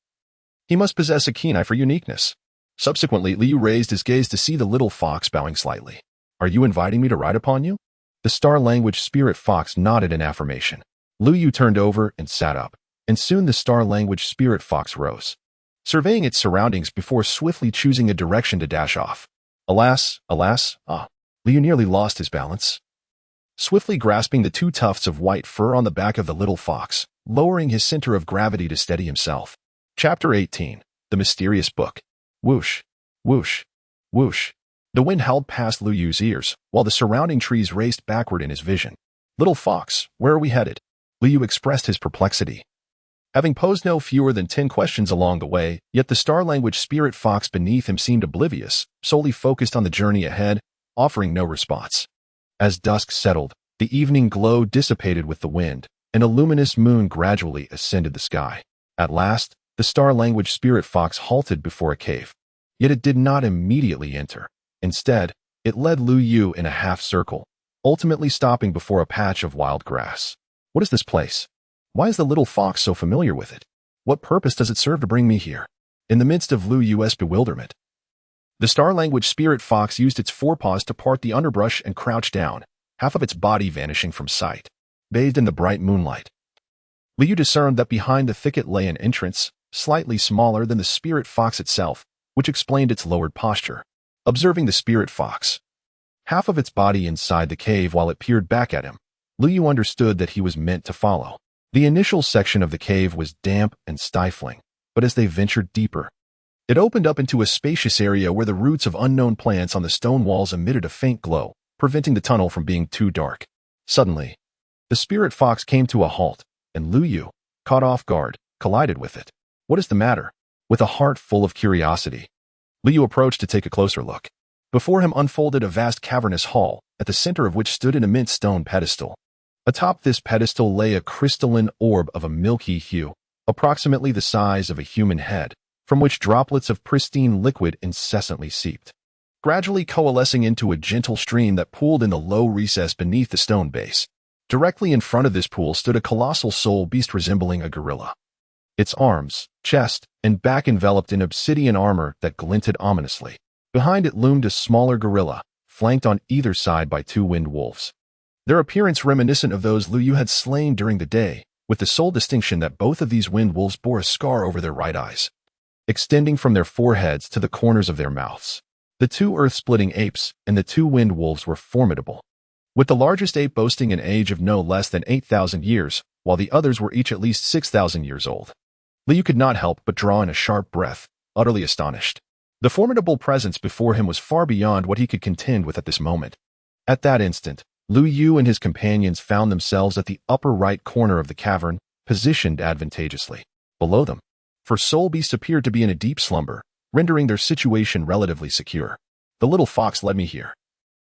He must possess a keen eye for uniqueness. Subsequently, Liu raised his gaze to see the little fox bowing slightly. "Are you inviting me to ride upon you?" The star language spirit fox nodded in affirmation. Lu Yu turned over and sat up, and soon the star language spirit fox rose, surveying its surroundings before swiftly choosing a direction to dash off. Alas, Liu nearly lost his balance, swiftly grasping the 2 tufts of white fur on the back of the little fox, lowering his center of gravity to steady himself. Chapter 18. The Mysterious Book. Whoosh, whoosh, whoosh. The wind howled past Lu Yu's ears, while the surrounding trees raced backward in his vision. "Little fox, where are we headed?" Lu Yu expressed his perplexity, having posed no fewer than 10 questions along the way, yet the star language spirit fox beneath him seemed oblivious, solely focused on the journey ahead, offering no response. As dusk settled, the evening glow dissipated with the wind, and a luminous moon gradually ascended the sky. At last, the star-language spirit fox halted before a cave. Yet it did not immediately enter. Instead, it led Lu Yu in a half-circle, ultimately stopping before a patch of wild grass. What is this place? Why is the little fox so familiar with it? What purpose does it serve to bring me here? In the midst of Lu Yu's bewilderment, the star-language spirit fox used its forepaws to part the underbrush and crouch down, half of its body vanishing from sight. Bathed in the bright moonlight, Lu Yu discerned that behind the thicket lay an entrance, slightly smaller than the spirit fox itself, which explained its lowered posture. Observing the spirit fox, half of its body inside the cave while it peered back at him, Lu Yu understood that he was meant to follow. The initial section of the cave was damp and stifling, but as they ventured deeper, it opened up into a spacious area where the roots of unknown plants on the stone walls emitted a faint glow, preventing the tunnel from being too dark. Suddenly, the spirit fox came to a halt, and Lu Yu, caught off guard, collided with it. What is the matter? With a heart full of curiosity, Lu Yu approached to take a closer look. Before him unfolded a vast cavernous hall, at the center of which stood an immense stone pedestal. Atop this pedestal lay a crystalline orb of a milky hue, approximately the size of a human head, from which droplets of pristine liquid incessantly seeped, gradually coalescing into a gentle stream that pooled in the low recess beneath the stone base. Directly in front of this pool stood a colossal soul beast resembling a gorilla. Its arms, chest, and back enveloped in obsidian armor that glinted ominously. Behind it loomed a smaller gorilla, flanked on either side by two wind wolves. Their appearance reminiscent of those Lu Yu had slain during the day, with the sole distinction that both of these wind wolves bore a scar over their right eyes, extending from their foreheads to the corners of their mouths. The two earth-splitting apes and the two wind wolves were formidable, with the largest ape boasting an age of no less than 8,000 years, while the others were each at least 6,000 years old. Lu Yu could not help but draw in a sharp breath, utterly astonished. The formidable presence before him was far beyond what he could contend with at this moment. At that instant, Lu Yu and his companions found themselves at the upper right corner of the cavern, positioned advantageously. Below them, for soul beasts appeared to be in a deep slumber, rendering their situation relatively secure. The little fox led me here.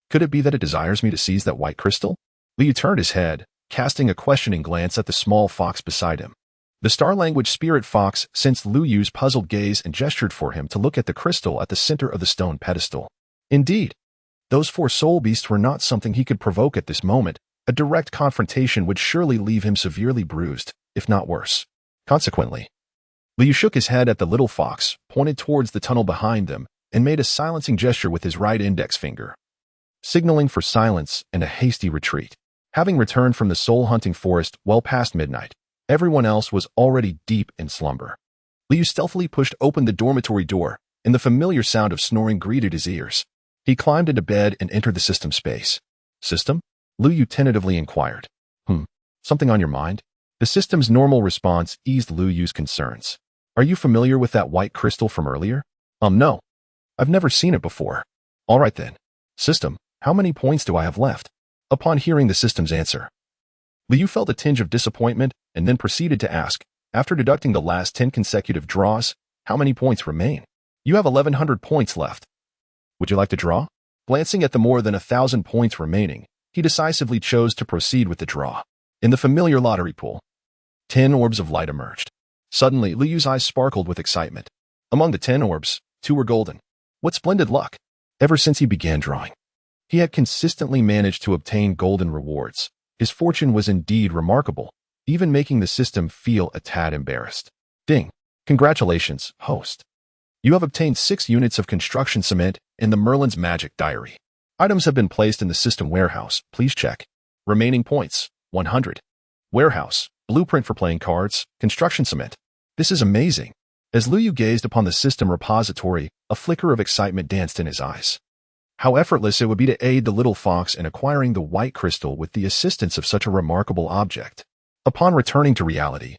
Could it be that it desires me to seize that white crystal? Lu Yu turned his head, casting a questioning glance at the small fox beside him. The star-language spirit fox sensed Lu Yu's puzzled gaze and gestured for him to look at the crystal at the center of the stone pedestal. Indeed, those four soul beasts were not something he could provoke at this moment. A direct confrontation would surely leave him severely bruised, if not worse. Consequently, Lu Yu shook his head at the little fox, pointed towards the tunnel behind them, and made a silencing gesture with his right index finger, signaling for silence and a hasty retreat. Having returned from the soul-hunting forest well past midnight, everyone else was already deep in slumber. Lu Yu stealthily pushed open the dormitory door, and the familiar sound of snoring greeted his ears. He climbed into bed and entered the system space. System? Lu Yu tentatively inquired. Something on your mind? The system's normal response eased Lu Yu's concerns. Are you familiar with that white crystal from earlier? No. I've never seen it before. All right then. System, how many points do I have left? Upon hearing the system's answer, Lu Yu felt a tinge of disappointment and then proceeded to ask, after deducting the last 10 consecutive draws, how many points remain? You have 1,100 points left. Would you like to draw? Glancing at the more than 1,000 points remaining, he decisively chose to proceed with the draw. In the familiar lottery pool, 10 orbs of light emerged. Suddenly, Lu Yu's eyes sparkled with excitement. Among the 10 orbs, 2 were golden. What splendid luck! Ever since he began drawing, he had consistently managed to obtain golden rewards. His fortune was indeed remarkable, even making the system feel a tad embarrassed. Ding! Congratulations, host. You have obtained 6 units of construction cement in the Merlin's Magic Diary. Items have been placed in the system warehouse. Please check. Remaining points, 100. Warehouse, blueprint for playing cards, construction cement. This is amazing. As Lu Yu gazed upon the system repository, a flicker of excitement danced in his eyes. How effortless it would be to aid the little fox in acquiring the white crystal with the assistance of such a remarkable object. Upon returning to reality,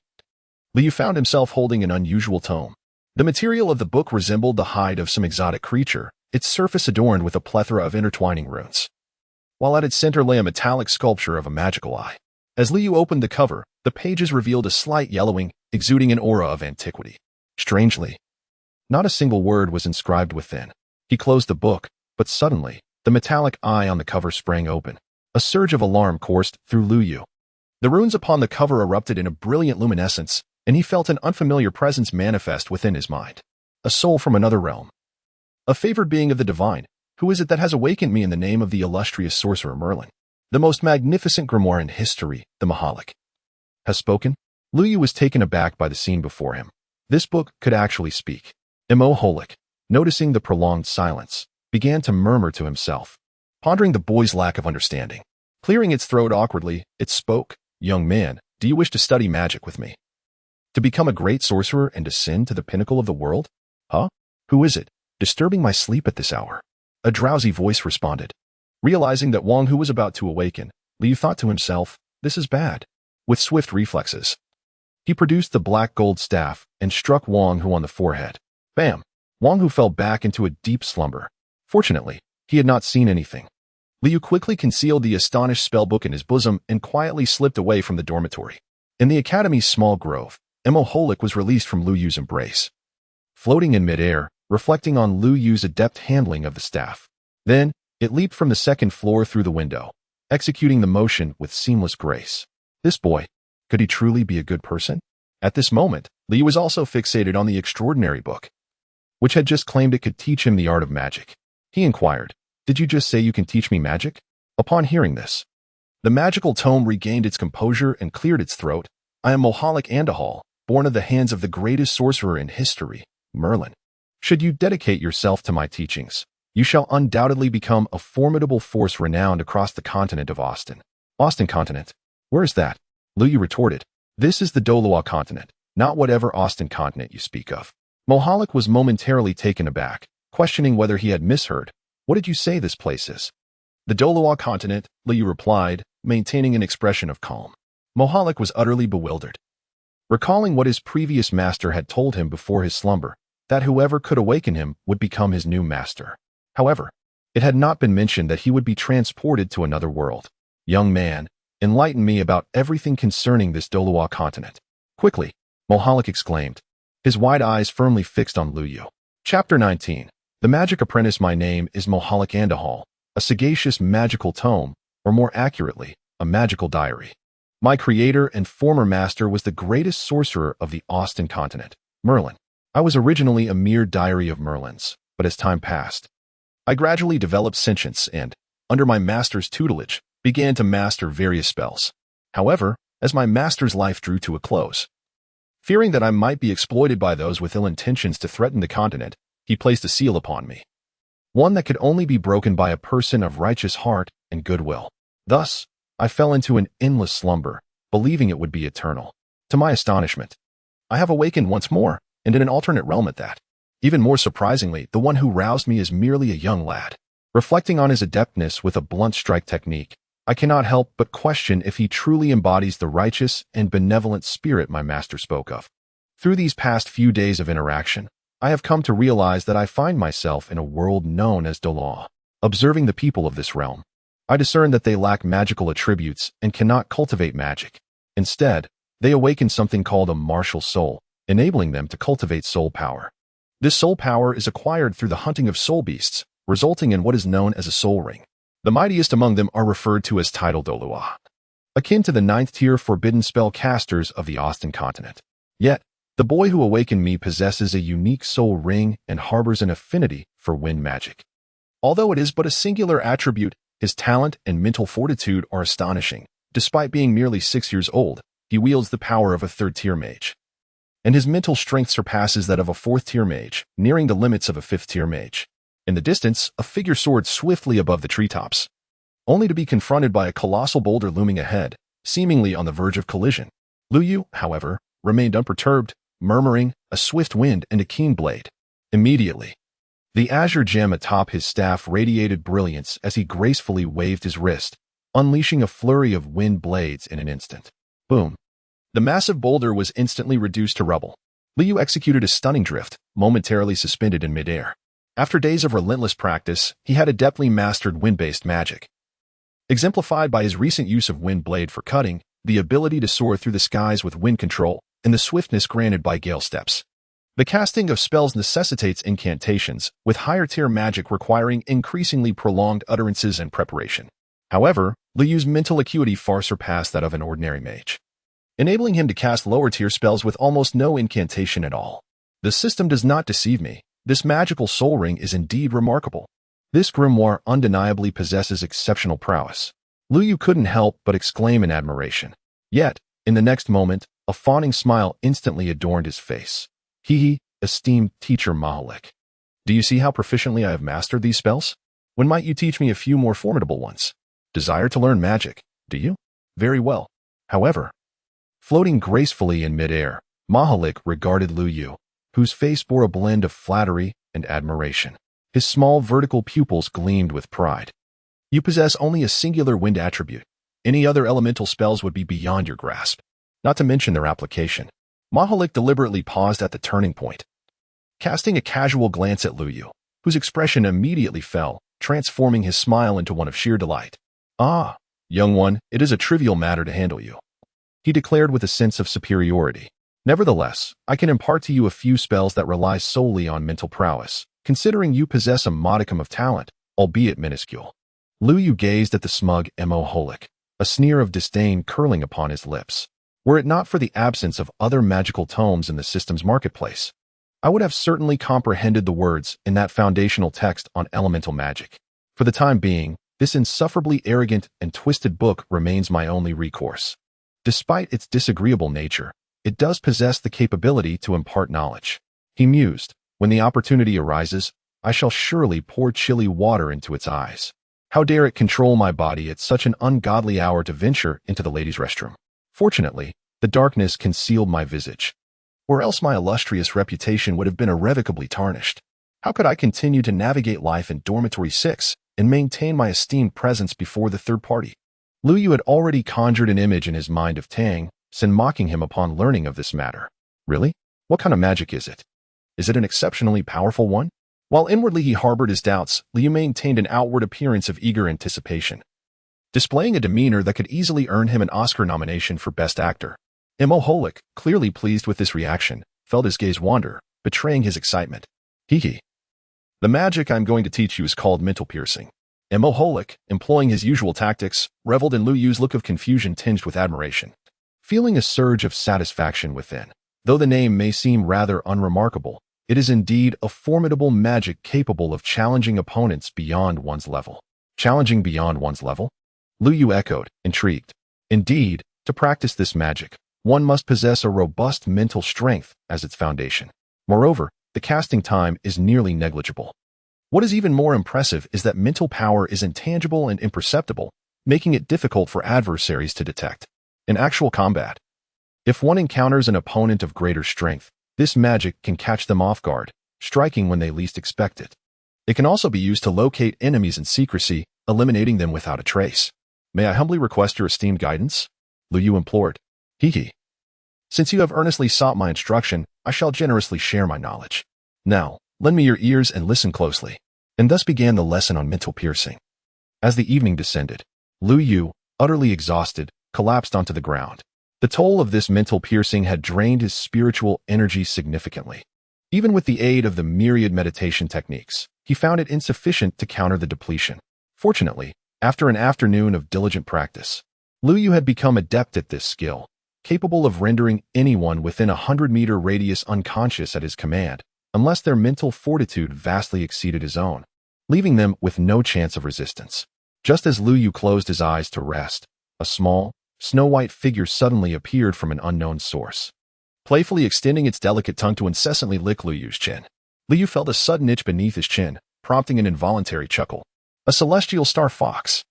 Lu Yu found himself holding an unusual tome. The material of the book resembled the hide of some exotic creature, its surface adorned with a plethora of intertwining runes, while at its center lay a metallic sculpture of a magical eye. As Lu Yu opened the cover, the pages revealed a slight yellowing, exuding an aura of antiquity. Strangely, not a single word was inscribed within. He closed the book, but suddenly, the metallic eye on the cover sprang open. A surge of alarm coursed through Lu Yu. The runes upon the cover erupted in a brilliant luminescence, and he felt an unfamiliar presence manifest within his mind. A soul from another realm. A favored being of the divine. Who is it that has awakened me in the name of the illustrious sorcerer Merlin? The most magnificent grimoire in history, the Mahalik, has spoken? Lu Yu was taken aback by the scene before him. This book could actually speak. Moholic, noticing the prolonged silence, began to murmur to himself, pondering the boy's lack of understanding. Clearing its throat awkwardly, it spoke, "Young man, do you wish to study magic with me? To become a great sorcerer and ascend to the pinnacle of the world? Huh? Who is it, disturbing my sleep at this hour?" A drowsy voice responded. Realizing that Wang Hu was about to awaken, Liu thought to himself, "This is bad." With swift reflexes, he produced the black gold staff and struck Wang Hu on the forehead. Bam! Wang Hu fell back into a deep slumber. Fortunately, he had not seen anything. Liu quickly concealed the astonished spellbook in his bosom and quietly slipped away from the dormitory. In the academy's small grove, Moholic was released from Lu Yu's embrace, floating in midair, reflecting on Lu Yu's adept handling of the staff. Then, it leaped from the second floor through the window, executing the motion with seamless grace. This boy, could he truly be a good person? At this moment, Liu was also fixated on the extraordinary book, which had just claimed it could teach him the art of magic. He inquired, "Did you just say you can teach me magic?" Upon hearing this, the magical tome regained its composure and cleared its throat. "I am Moholic Andahal, born of the hands of the greatest sorcerer in history, Merlin. Should you dedicate yourself to my teachings, you shall undoubtedly become a formidable force renowned across the continent of Austin." Austin continent? Where is that? Lu Yu retorted. "This is the Dolua continent, not whatever Austin continent you speak of." Moholic was momentarily taken aback, questioning whether he had misheard. "What did you say this place is?" "The Dolua continent," Lu Yu replied, maintaining an expression of calm. Moholic was utterly bewildered, recalling what his previous master had told him before his slumber, that whoever could awaken him would become his new master. However, it had not been mentioned that he would be transported to another world. "Young man, enlighten me about everything concerning this Dolua continent." Quickly, Moholic exclaimed, his wide eyes firmly fixed on Lu Yu. Chapter 19. The Magic Apprentice. My name is Moholic Andahal, a sagacious magical tome, or more accurately, a magical diary. My creator and former master was the greatest sorcerer of the Austin continent, Merlin. I was originally a mere diary of Merlin's, but as time passed, I gradually developed sentience and, under my master's tutelage, began to master various spells. However, as my master's life drew to a close, fearing that I might be exploited by those with ill intentions to threaten the continent, he placed a seal upon me, one that could only be broken by a person of righteous heart and goodwill. Thus, I fell into an endless slumber, believing it would be eternal. To my astonishment, I have awakened once more, and in an alternate realm at that. Even more surprisingly, the one who roused me is merely a young lad. Reflecting on his adeptness with a blunt strike technique, I cannot help but question if he truly embodies the righteous and benevolent spirit my master spoke of. Through these past few days of interaction, I have come to realize that I find myself in a world known as Dolua. Observing the people of this realm, I discern that they lack magical attributes and cannot cultivate magic. Instead, they awaken something called a martial soul, enabling them to cultivate soul power. This soul power is acquired through the hunting of soul beasts, resulting in what is known as a soul ring. The mightiest among them are referred to as Tidal Dolua, akin to the 9th-tier forbidden spell casters of the Austin continent. Yet, the boy who awakened me possesses a unique soul ring and harbors an affinity for wind magic. Although it is but a singular attribute, his talent and mental fortitude are astonishing. Despite being merely 6 years old, he wields the power of a 3rd-tier mage, and his mental strength surpasses that of a 4th-tier mage, nearing the limits of a 5th-tier mage. In the distance, a figure soared swiftly above the treetops, only to be confronted by a colossal boulder looming ahead, seemingly on the verge of collision. Lu Yu, however, remained unperturbed, murmuring, "A swift wind and a keen blade." Immediately, the azure gem atop his staff radiated brilliance as he gracefully waved his wrist, unleashing a flurry of wind blades in an instant. Boom! The massive boulder was instantly reduced to rubble. Lu Yu executed a stunning drift, momentarily suspended in midair. After days of relentless practice, he had adeptly mastered wind-based magic, exemplified by his recent use of wind blade for cutting, the ability to soar through the skies with wind control, and the swiftness granted by gale steps. The casting of spells necessitates incantations, with higher-tier magic requiring increasingly prolonged utterances and preparation. However, Lu Yu's mental acuity far surpassed that of an ordinary mage. enabling him to cast lower-tier spells with almost no incantation at all. The system does not deceive me. This magical soul ring is indeed remarkable. This grimoire undeniably possesses exceptional prowess. Lu Yu couldn't help but exclaim in admiration. Yet, in the next moment, a fawning smile instantly adorned his face. Hee, esteemed teacher Mahalik. Do you see how proficiently I have mastered these spells? When might you teach me a few more formidable ones? Desire to learn magic, do you? Very well. However, floating gracefully in midair, Mahalik regarded Lu Yu, whose face bore a blend of flattery and admiration. His small vertical pupils gleamed with pride. You possess only a singular wind attribute. Any other elemental spells would be beyond your grasp, not to mention their application. Mahalik deliberately paused at the turning point, casting a casual glance at Lu Yu, whose expression immediately fell, transforming his smile into one of sheer delight. Ah, young one, it is a trivial matter to handle you, he declared with a sense of superiority. Nevertheless, I can impart to you a few spells that rely solely on mental prowess, considering you possess a modicum of talent, albeit minuscule. Lu Yu gazed at the smug Mahalik, a sneer of disdain curling upon his lips. Were it not for the absence of other magical tomes in the system's marketplace, I would have certainly comprehended the words in that foundational text on elemental magic. For the time being, this insufferably arrogant and twisted book remains my only recourse. Despite its disagreeable nature, it does possess the capability to impart knowledge. He mused, when the opportunity arises, I shall surely pour chilly water into its eyes. How dare it control my body at such an ungodly hour to venture into the ladies' restroom? Fortunately, the darkness concealed my visage, or else my illustrious reputation would have been irrevocably tarnished. How could I continue to navigate life in Dormitory 6 and maintain my esteemed presence before the third party? Lu Yu had already conjured an image in his mind of Tang Sen mocking him upon learning of this matter. Really? What kind of magic is it? Is it an exceptionally powerful one? While inwardly he harbored his doubts, Lu Yu maintained an outward appearance of eager anticipation, displaying a demeanor that could easily earn him an Oscar nomination for Best Actor. Mahalik, clearly pleased with this reaction, felt his gaze wander, betraying his excitement. Hee. The magic I'm going to teach you is called mental piercing. Mahalik, employing his usual tactics, reveled in Lu Yu's look of confusion tinged with admiration, feeling a surge of satisfaction within. Though the name may seem rather unremarkable, it is indeed a formidable magic capable of challenging opponents beyond one's level. Challenging beyond one's level? Lu Yu echoed, intrigued. Indeed, to practice this magic, one must possess a robust mental strength as its foundation. Moreover, the casting time is nearly negligible. What is even more impressive is that mental power is intangible and imperceptible, making it difficult for adversaries to detect. In actual combat, if one encounters an opponent of greater strength, this magic can catch them off guard, striking when they least expect it. It can also be used to locate enemies in secrecy, eliminating them without a trace. May I humbly request your esteemed guidance? Lu Yu implored. Hee. Since you have earnestly sought my instruction, I shall generously share my knowledge. Now, lend me your ears and listen closely. And thus began the lesson on mental piercing. As the evening descended, Lu Yu, utterly exhausted, collapsed onto the ground. The toll of this mental piercing had drained his spiritual energy significantly. Even with the aid of the myriad meditation techniques, he found it insufficient to counter the depletion. Fortunately, after an afternoon of diligent practice, Lu Yu had become adept at this skill, capable of rendering anyone within a 100-meter radius unconscious at his command, unless their mental fortitude vastly exceeded his own, leaving them with no chance of resistance. Just as Lu Yu closed his eyes to rest, a small, snow-white figure suddenly appeared from an unknown source, playfully extending its delicate tongue to incessantly lick Lu Yu's chin. Lu Yu felt a sudden itch beneath his chin, prompting an involuntary chuckle. A celestial star fox.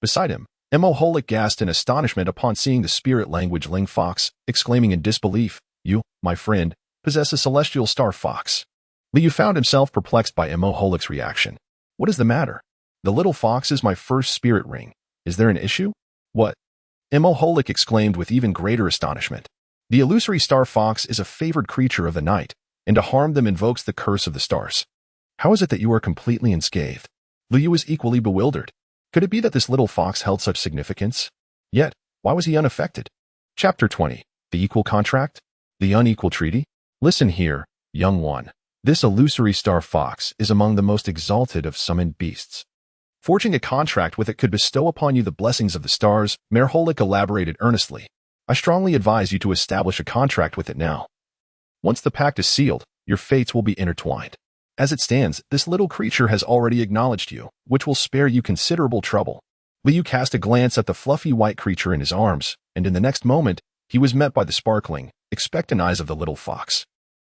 Beside him, Mahalik gasped in astonishment upon seeing the spirit language Ling Fox, exclaiming in disbelief, You, my friend, possess a celestial star fox. Lu Yu found himself perplexed by Mahalik's reaction. What is the matter? The little fox is my first spirit ring. Is there an issue? What? Mahalik exclaimed with even greater astonishment. The illusory star fox is a favored creature of the night, and to harm them invokes the curse of the stars. How is it that you are completely unscathed? Lu Yu was equally bewildered. Could it be that this little fox held such significance? Yet, why was he unaffected? Chapter 20. The Equal Contract? The Unequal Treaty? Listen here, young one. This illusory star fox is among the most exalted of summoned beasts. Forging a contract with it could bestow upon you the blessings of the stars, Mahalik elaborated earnestly. I strongly advise you to establish a contract with it now. Once the pact is sealed, your fates will be intertwined. As it stands, this little creature has already acknowledged you, which will spare you considerable trouble. Liu cast a glance at the fluffy white creature in his arms, and in the next moment, he was met by the sparkling, expectant eyes of the little fox.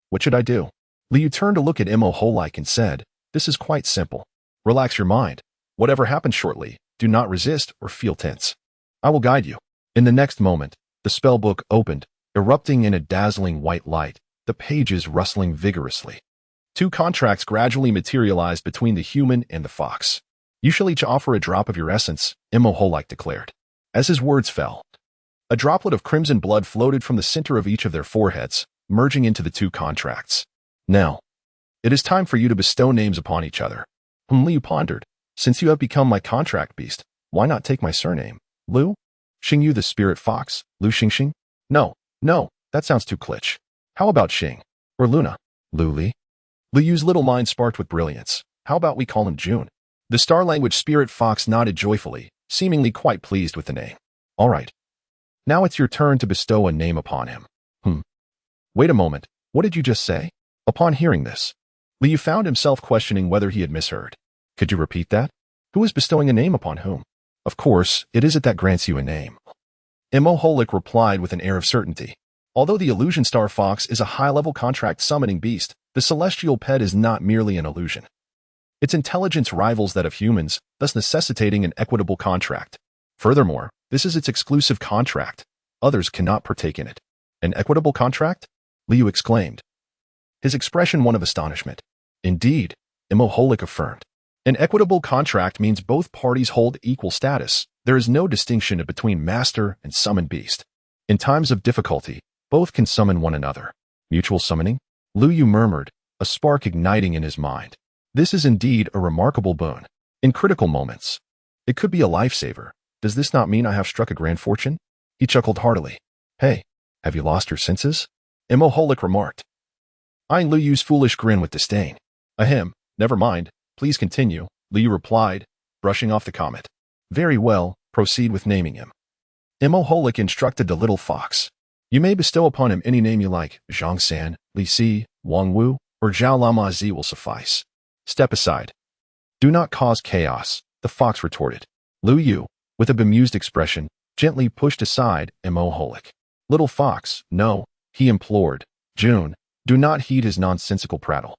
What should I do? Liu turned to look at Immoholik and said, "This is quite simple. Relax your mind. Whatever happens shortly, do not resist or feel tense. I will guide you." In the next moment, the spellbook opened, erupting in a dazzling white light, the pages rustling vigorously. 2 contracts gradually materialized between the human and the fox. "You shall each offer a drop of your essence," Immoholik declared. As his words fell, a droplet of crimson blood floated from the center of each of their foreheads, merging into the 2 contracts. "Now, it is time for you to bestow names upon each other." Liu pondered. "Since you have become my contract beast, why not take my surname? Liu? Xingyu the spirit fox? Liu Xingxing? No, that sounds too kitsch. How about Xing? Or Luna? Liu Li?" Liu's little mind sparked with brilliance. "How about we call him June?" The star language spirit fox nodded joyfully, seemingly quite pleased with the name. "All right. Now it's your turn to bestow a name upon him." Wait a moment, what did you just say? Upon hearing this, Liu found himself questioning whether he had misheard. Could you repeat that? Who is bestowing a name upon whom? Of course, it is it that grants you a name. Immoholik replied with an air of certainty. Although the illusion star fox is a high-level contract summoning beast, the celestial pet is not merely an illusion. Its intelligence rivals that of humans, thus necessitating an equitable contract. Furthermore, this is its exclusive contract. Others cannot partake in it. An equitable contract? Liu exclaimed, his expression one of astonishment. Indeed, Immoholik affirmed. An equitable contract means both parties hold equal status. There is no distinction between master and summoned beast. In times of difficulty, both can summon one another. Mutual summoning? Liu murmured, a spark igniting in his mind. This is indeed a remarkable boon. In critical moments, it could be a lifesaver. Does this not mean I have struck a grand fortune? He chuckled heartily. Hey, have you lost your senses? Immoholik remarked, eyeing Liu's foolish grin with disdain. Ahem, never mind, please continue, Liu replied, brushing off the comment. Very well, proceed with naming him. Immoholik instructed the little fox. You may bestow upon him any name you like. Zhang San, Li Si, Wang Wu, or Zhao Lama Zi will suffice. Step aside. Do not cause chaos, the fox retorted. Liu, with a bemused expression, gently pushed aside Immoholik. Little fox, no, he implored. June, do not heed his nonsensical prattle.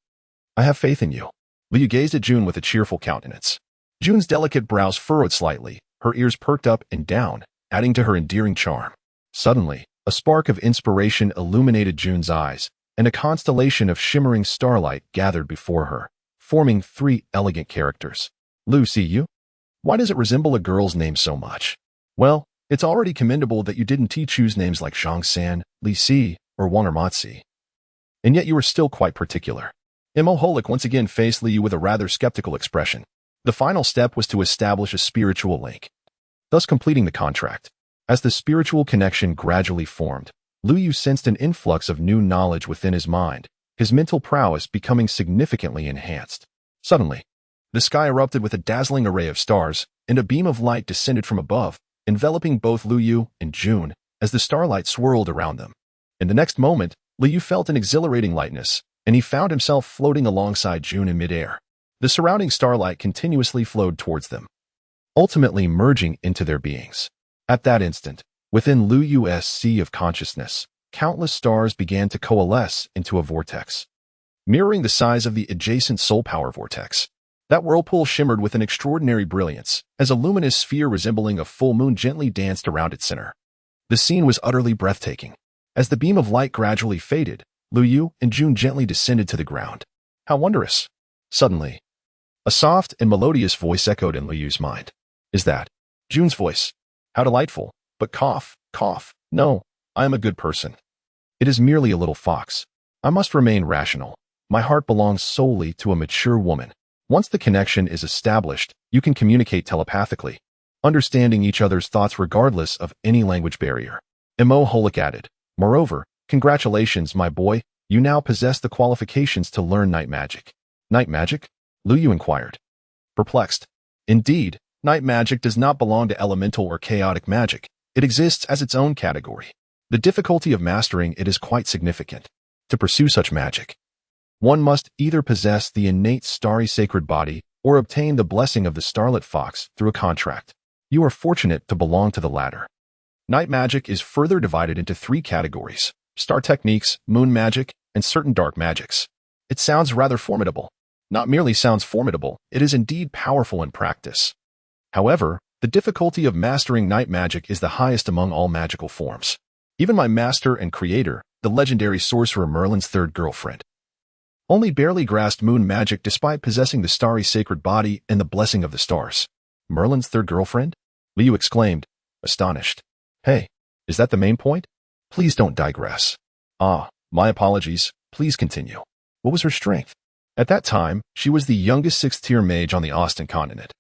I have faith in you. Liu gazed at June with a cheerful countenance. June's delicate brows furrowed slightly, her ears perked up and down, adding to her endearing charm. Suddenly, a spark of inspiration illuminated June's eyes, and a constellation of shimmering starlight gathered before her, forming 3 elegant characters. Liu, see you? Why does it resemble a girl's name so much? Well, it's already commendable that you didn't choose names like Zhang San, Li Si, or Wang Ermatzi. And yet you are still quite particular. Immoholik once again faced Liu with a rather skeptical expression. The final step was to establish a spiritual link, thus completing the contract. As the spiritual connection gradually formed, Liu sensed an influx of new knowledge within his mind, his mental prowess becoming significantly enhanced. Suddenly, the sky erupted with a dazzling array of stars, and a beam of light descended from above, enveloping both Liu and June as the starlight swirled around them. In the next moment, Liu felt an exhilarating lightness, and he found himself floating alongside June in midair. The surrounding starlight continuously flowed towards them, ultimately merging into their beings. At that instant, within Liu's sea of consciousness, countless stars began to coalesce into a vortex, mirroring the size of the adjacent soul power vortex. That whirlpool shimmered with an extraordinary brilliance, as a luminous sphere resembling a full moon gently danced around its center. The scene was utterly breathtaking. As the beam of light gradually faded, Liu and June gently descended to the ground. How wondrous! Suddenly, a soft and melodious voice echoed in Liu's mind. Is that June's voice? How delightful! But cough, no, I am a good person. It is merely a little fox. I must remain rational. My heart belongs solely to a mature woman. Once the connection is established, you can communicate telepathically, understanding each other's thoughts regardless of any language barrier. Immoholik added. Moreover, congratulations, my boy, you now possess the qualifications to learn night magic. Night magic? Liu inquired, perplexed. Indeed, night magic does not belong to elemental or chaotic magic. It exists as its own category. The difficulty of mastering it is quite significant. To pursue such magic, one must either possess the innate starry sacred body or obtain the blessing of the starlit fox through a contract. You are fortunate to belong to the latter. Night magic is further divided into 3 categories: star techniques, moon magic, and certain dark magics. It sounds rather formidable. Not merely sounds formidable, it is indeed powerful in practice. However, the difficulty of mastering night magic is the highest among all magical forms. Even my master and creator, the legendary sorcerer Merlin's third girlfriend, only barely grasped moon magic despite possessing the starry sacred body and the blessing of the stars. Merlin's third girlfriend? Liu exclaimed, astonished. Hey, is that the main point? Please don't digress. Ah, my apologies. Please continue. What was her strength? At that time, she was the youngest 6th-tier mage on the Austin continent,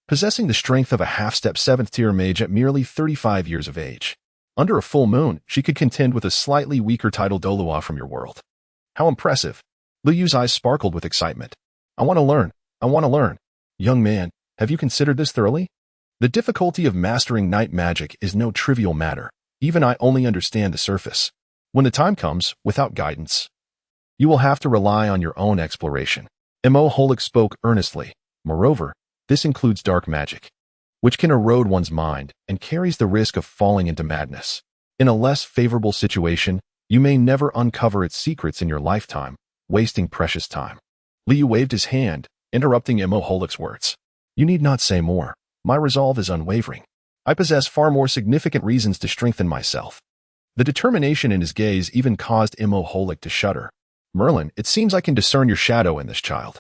possessing the strength of a half-step 7th-tier mage at merely 35 years of age. Under a full moon, she could contend with a slightly weaker title Dolua from your world. How impressive. Liu's eyes sparkled with excitement. I want to learn. I want to learn. Young man, have you considered this thoroughly? The difficulty of mastering night magic is no trivial matter. Even I only understand the surface. When the time comes, without guidance, you will have to rely on your own exploration. Mo Holik spoke earnestly. Moreover, this includes dark magic, which can erode one's mind and carries the risk of falling into madness. In a less favorable situation, you may never uncover its secrets in your lifetime, wasting precious time. Liu waved his hand, interrupting Mo Holik's words. You need not say more. My resolve is unwavering. I possess far more significant reasons to strengthen myself. The determination in his gaze even caused Mo Holik to shudder. Merlin, it seems I can discern your shadow in this child.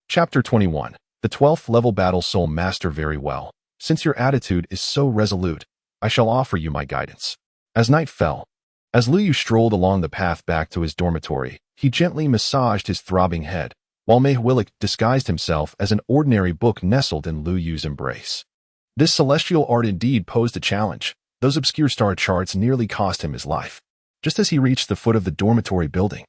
Chapter 21. The 12th level Battle Soul Master. Very well. Since your attitude is so resolute, I shall offer you my guidance. As night fell, as Liu strolled along the path back to his dormitory, he gently massaged his throbbing head, while Mehwilik disguised himself as an ordinary book nestled in Liu's embrace. This celestial art indeed posed a challenge. Those obscure star charts nearly cost him his life. Just as he reached the foot of the dormitory building,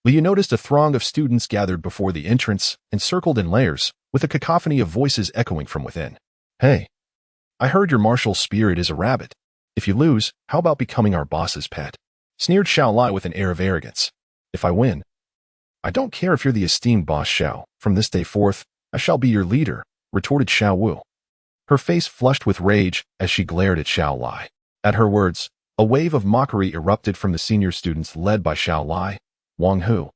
Liu noticed a throng of students gathered before the entrance, encircled in layers, with a cacophony of voices echoing from within. Hey, I heard your martial spirit is a rabbit. If you lose, how about becoming our boss's pet? Sneered Xiao Lai with an air of arrogance. If I win, I don't care if you're the esteemed boss Xiao. From this day forth, I shall be your leader, retorted Xiao Wu. Her face flushed with rage as she glared at Xiao Lai. At her words, a wave of mockery erupted from the senior students led by Xiao Lai, Wang Hu,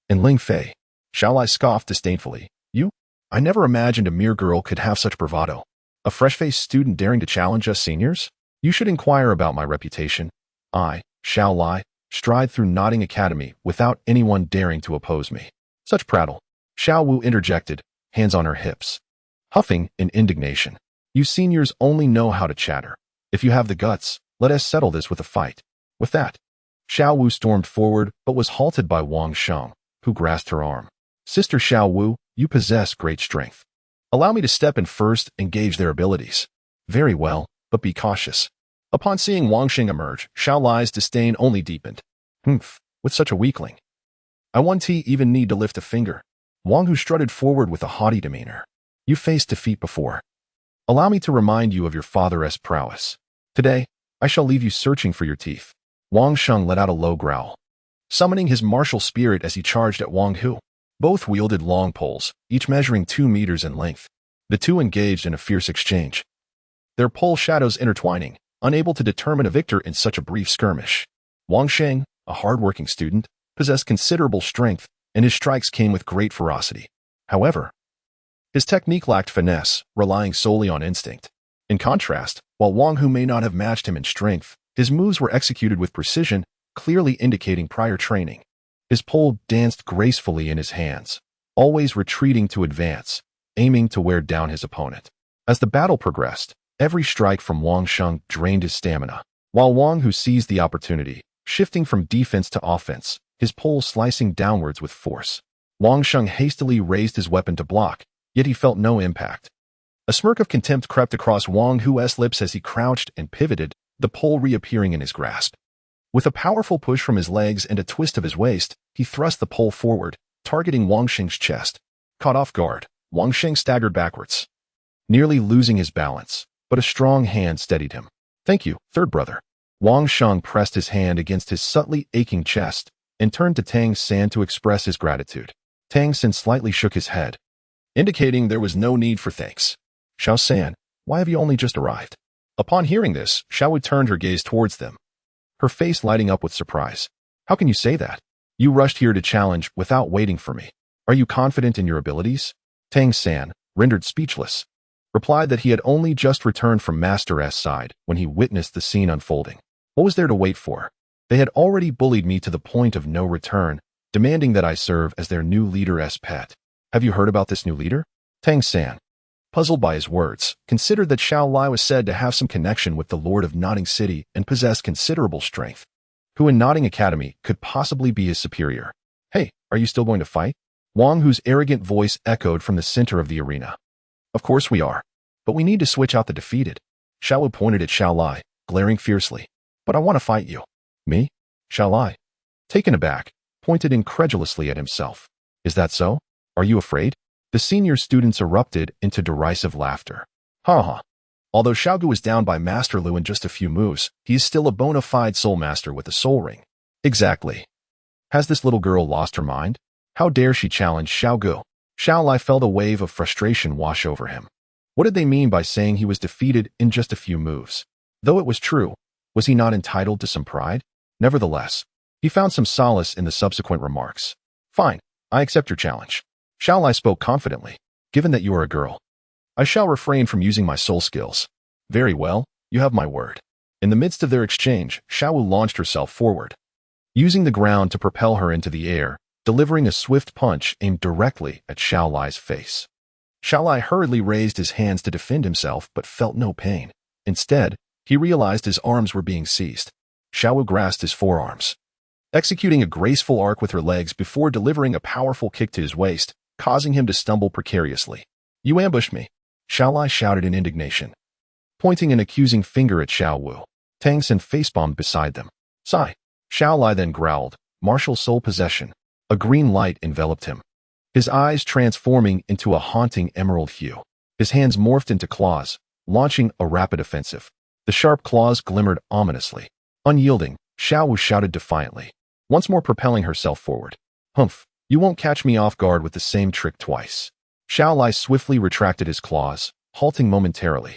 and Ling Fei. Xiao Lai scoffed disdainfully. You? I never imagined a mere girl could have such bravado. A fresh-faced student daring to challenge us seniors? You should inquire about my reputation. I, Xiao Lai, stride through Nodding Academy without anyone daring to oppose me. Such prattle. Xiao Wu interjected, hands on her hips, huffing in indignation. You seniors only know how to chatter. If you have the guts, let us settle this with a fight. With that, Xiao Wu stormed forward but was halted by Wang Sheng, who grasped her arm. Sister Xiao Wu, you possess great strength. Allow me to step in first and gauge their abilities. Very well, but be cautious. Upon seeing Wang Sheng emerge, Xiao Lai's disdain only deepened. Humph, with such a weakling, I won't even need to lift a finger. Wang Hu strutted forward with a haughty demeanor. You faced defeat before. Allow me to remind you of your father's prowess. Today, I shall leave you searching for your teeth. Wang Sheng let out a low growl, summoning his martial spirit as he charged at Wang Hu. Both wielded long poles, each measuring 2 meters in length. The two engaged in a fierce exchange, their pole shadows intertwining, unable to determine a victor in such a brief skirmish. Wang Sheng, a hard-working student, possessed considerable strength, and his strikes came with great ferocity. However, his technique lacked finesse, relying solely on instinct. In contrast, while Wang Hu may not have matched him in strength, his moves were executed with precision, clearly indicating prior training. His pole danced gracefully in his hands, always retreating to advance, aiming to wear down his opponent. As the battle progressed, every strike from Wang Sheng drained his stamina, while Wang Hu seized the opportunity, shifting from defense to offense, his pole slicing downwards with force. Wang Sheng hastily raised his weapon to block, yet he felt no impact. A smirk of contempt crept across Wang Hu's lips as he crouched and pivoted, the pole reappearing in his grasp. With a powerful push from his legs and a twist of his waist, he thrust the pole forward, targeting Wang Sheng's chest. Caught off guard, Wang Sheng staggered backwards, nearly losing his balance, but a strong hand steadied him. Thank you, third brother. Wang Sheng pressed his hand against his subtly aching chest and turned to Tang San to express his gratitude. Tang San slightly shook his head, indicating there was no need for thanks. Xiao San, why have you only just arrived? Upon hearing this, Xiao Wu turned her gaze towards them, her face lighting up with surprise. How can you say that? You rushed here to challenge without waiting for me. Are you confident in your abilities? Tang San, rendered speechless, replied that he had only just returned from Master S side when he witnessed the scene unfolding. What was there to wait for? They had already bullied me to the point of no return, demanding that I serve as their new leader's pet. Have you heard about this new leader? Tang San, puzzled by his words, considered that Xiao Lai was said to have some connection with the Lord of Notting City and possessed considerable strength. Who in Notting Academy could possibly be his superior? Hey, are you still going to fight? Wang Hu's arrogant voice echoed from the center of the arena. Of course we are, but we need to switch out the defeated. Xiao Wu pointed at Xiao Lai, glaring fiercely. But I want to fight you. Me? Xiao Lai, taken aback, pointed incredulously at himself. Is that so? Are you afraid? The senior students erupted into derisive laughter. Ha ha. Although Xiao Gu was down by Master Lu in just a few moves, he is still a bona fide soul master with a soul ring. Exactly. Has this little girl lost her mind? How dare she challenge Xiao Gu? Xiao Lai felt a wave of frustration wash over him. What did they mean by saying he was defeated in just a few moves? Though it was true, was he not entitled to some pride? Nevertheless, he found some solace in the subsequent remarks. Fine, I accept your challenge. Xiao Lai spoke confidently. Given that you are a girl, I shall refrain from using my soul skills. Very well, you have my word. In the midst of their exchange, Xiao Wu launched herself forward, using the ground to propel her into the air, delivering a swift punch aimed directly at Xiao Lai's face. Xiao Lai hurriedly raised his hands to defend himself but felt no pain. Instead, he realized his arms were being seized. Xiao Wu grasped his forearms, executing a graceful arc with her legs before delivering a powerful kick to his waist, causing him to stumble precariously. You ambushed me, Xiao Lai shouted in indignation, pointing an accusing finger at Xiao Wu. Tang San face-bombed beside them. Sigh. Xiao Lai then growled, martial soul possession. A green light enveloped him, his eyes transforming into a haunting emerald hue. His hands morphed into claws, launching a rapid offensive. The sharp claws glimmered ominously. Unyielding, Xiao Wu shouted defiantly, once more propelling herself forward. Humph, you won't catch me off guard with the same trick twice. Xiao Lai swiftly retracted his claws, halting momentarily,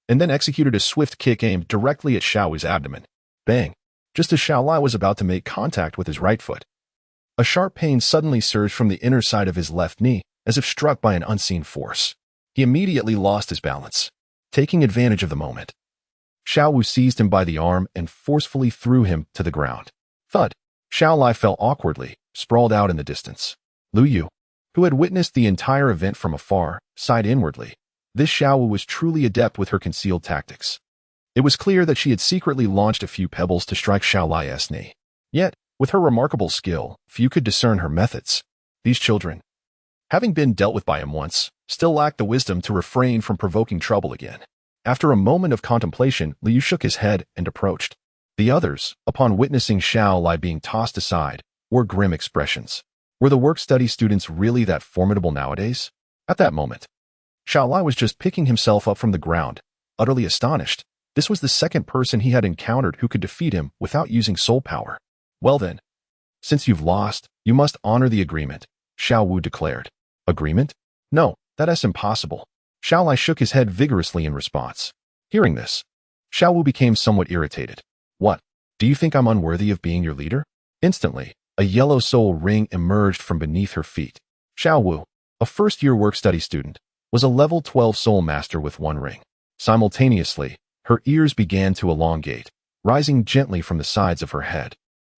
and then executed a swift kick aimed directly at Xiao Wu's abdomen. Bang! Just as Xiao Lai was about to make contact with his right foot, a sharp pain suddenly surged from the inner side of his left knee, as if struck by an unseen force. He immediately lost his balance. Taking advantage of the moment, Xiao Wu seized him by the arm and forcefully threw him to the ground. Thud! Xiao Lai fell awkwardly, sprawled out in the distance. Lu Yu, who had witnessed the entire event from afar, sighed inwardly. This Xiao Wu was truly adept with her concealed tactics. It was clear that she had secretly launched a few pebbles to strike Xiao Lai's knee. Yet, with her remarkable skill, few could discern her methods. These children, having been dealt with by him once, still lacked the wisdom to refrain from provoking trouble again. After a moment of contemplation, Liu shook his head and approached. The others, upon witnessing Xiao Lai being tossed aside, wore grim expressions. Were the work-study students really that formidable nowadays? At that moment, Xiao Lai was just picking himself up from the ground, utterly astonished. This was the second person he had encountered who could defeat him without using soul power. Well then, since you've lost, you must honor the agreement, Xiao Wu declared. Agreement? No, that is impossible. Xiao Lai shook his head vigorously in response. Hearing this, Xiao Wu became somewhat irritated. What? Do you think I'm unworthy of being your leader? Instantly, a yellow soul ring emerged from beneath her feet. Xiao Wu, a first-year work-study student, was a level 12 soul master with one ring. Simultaneously, her ears began to elongate, rising gently from the sides of her head,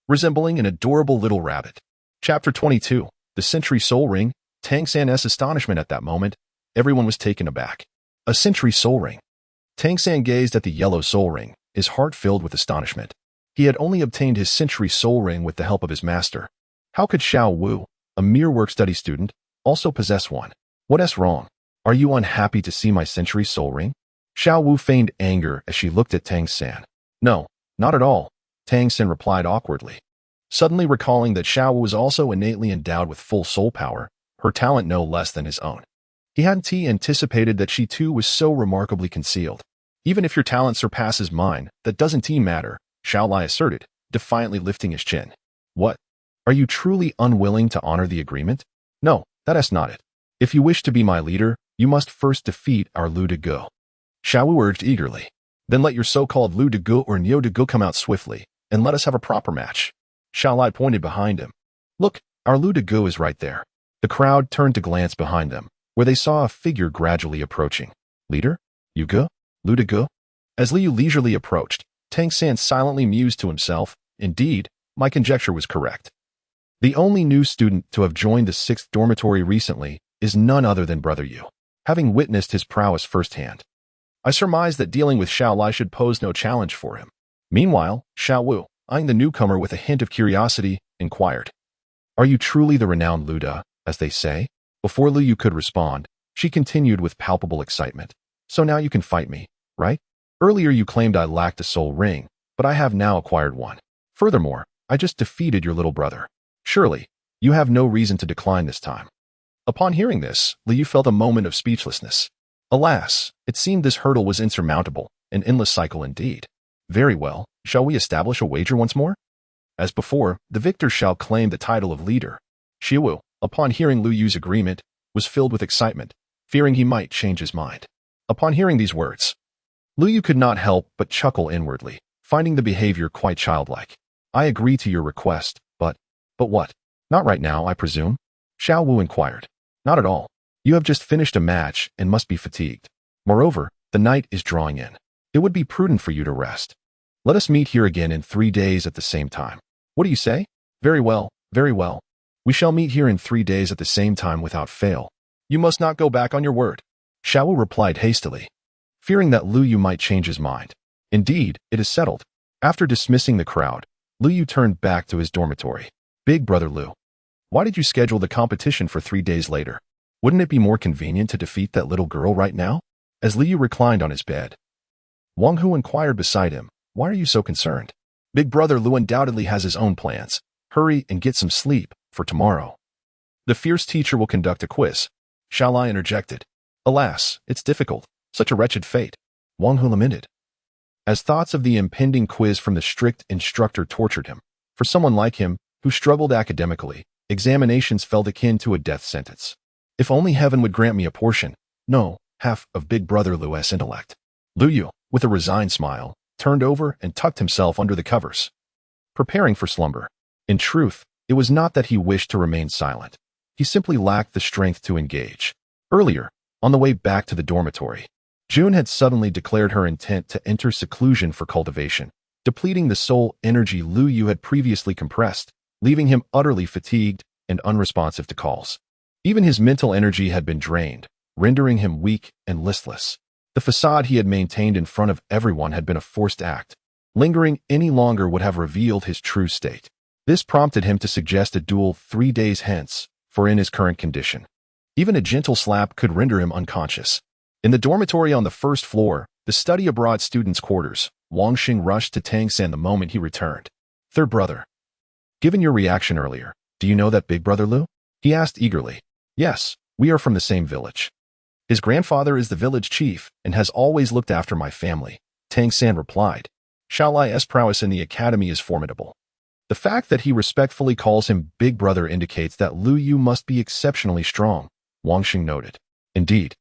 resembling an adorable little rabbit. Chapter 22, The Century Soul Ring. Tang San's astonishment at that moment, everyone was taken aback. A century soul ring. Tang San gazed at the yellow soul ring, his heart filled with astonishment. He had only obtained his century soul ring with the help of his master. How could Xiao Wu, a mere work-study student, also possess one? What's wrong? Are you unhappy to see my century soul ring? Xiao Wu feigned anger as she looked at Tang San. No, not at all, Tang San replied awkwardly. Suddenly recalling that Xiao Wu was also innately endowed with full soul power, her talent no less than his own. He hadn't anticipated that she too was so remarkably concealed. Even if your talent surpasses mine, that doesn't matter, Xiao Lai asserted, defiantly lifting his chin. What? Are you truly unwilling to honor the agreement? No, that's not it. If you wish to be my leader, you must first defeat our Lu De Gu. Xiao Wu urged eagerly. Then let your so-called Lu De Gu or Niu De Gu come out swiftly, and let us have a proper match. Xiao Lai pointed behind him. Look, our Lu De Gu is right there. The crowd turned to glance behind them, where they saw a figure gradually approaching. Leader? Yu Ge? Lu De Gu? As Liu leisurely approached, Tang San silently mused to himself, indeed, my conjecture was correct. The only new student to have joined the 6th dormitory recently is none other than Brother Yu, having witnessed his prowess firsthand. I surmised that dealing with Xiao Lai should pose no challenge for him. Meanwhile, Xiao Wu, eyeing the newcomer with a hint of curiosity, inquired, Are you truly the renowned Lu De, as they say? Before Lu Yu could respond, she continued with palpable excitement. So now you can fight me, right? Earlier you claimed I lacked a soul ring, but I have now acquired one. Furthermore, I just defeated your little brother. Surely, you have no reason to decline this time. Upon hearing this, Liu felt a moment of speechlessness. Alas, it seemed this hurdle was insurmountable, an endless cycle indeed. Very well, shall we establish a wager once more? As before, the victor shall claim the title of leader. Xiaowu, upon hearing Lu Yu's agreement, was filled with excitement, fearing he might change his mind. Upon hearing these words, Lu Yu could not help but chuckle inwardly, finding the behavior quite childlike. I agree to your request, but what? Not right now, I presume? Xiao Wu inquired. Not at all. You have just finished a match and must be fatigued. Moreover, the night is drawing in. It would be prudent for you to rest. Let us meet here again in 3 days at the same time. What do you say? Very well, very well. We shall meet here in 3 days at the same time without fail. You must not go back on your word. Xiao Wu replied hastily, fearing that Lu Yu might change his mind. Indeed, it is settled. After dismissing the crowd, Lu Yu turned back to his dormitory. Big Brother Lu, why did you schedule the competition for 3 days later? Wouldn't it be more convenient to defeat that little girl right now? As Liu reclined on his bed, Wang Hu inquired beside him, why are you so concerned? Big Brother Lu undoubtedly has his own plans. Hurry and get some sleep for tomorrow. The fierce teacher will conduct a quiz. Xiao Lai interjected. Alas, it's difficult. Such a wretched fate. Wang Hu lamented, as thoughts of the impending quiz from the strict instructor tortured him. For someone like him, who struggled academically, examinations felt akin to a death sentence. If only heaven would grant me a portion, no, half of Big Brother Lu's intellect. Lu Yu, with a resigned smile, turned over and tucked himself under the covers, preparing for slumber. In truth, it was not that he wished to remain silent. He simply lacked the strength to engage. Earlier, on the way back to the dormitory, June had suddenly declared her intent to enter seclusion for cultivation, depleting the soul energy Lu Yu had previously compressed, leaving him utterly fatigued and unresponsive to calls. Even his mental energy had been drained, rendering him weak and listless. The facade he had maintained in front of everyone had been a forced act. Lingering any longer would have revealed his true state. This prompted him to suggest a duel 3 days hence, for in his current condition, even a gentle slap could render him unconscious. In the dormitory on the first floor, the study abroad students' quarters, Wang Xing rushed to Tang San the moment he returned. Third brother, given your reaction earlier, do you know that Big Brother Lu? He asked eagerly. Yes, we are from the same village. His grandfather is the village chief and has always looked after my family, Tang San replied. Xiao Lai's prowess in the academy is formidable. The fact that he respectfully calls him Big Brother indicates that Lu Yu must be exceptionally strong, Wang Xing noted. Indeed.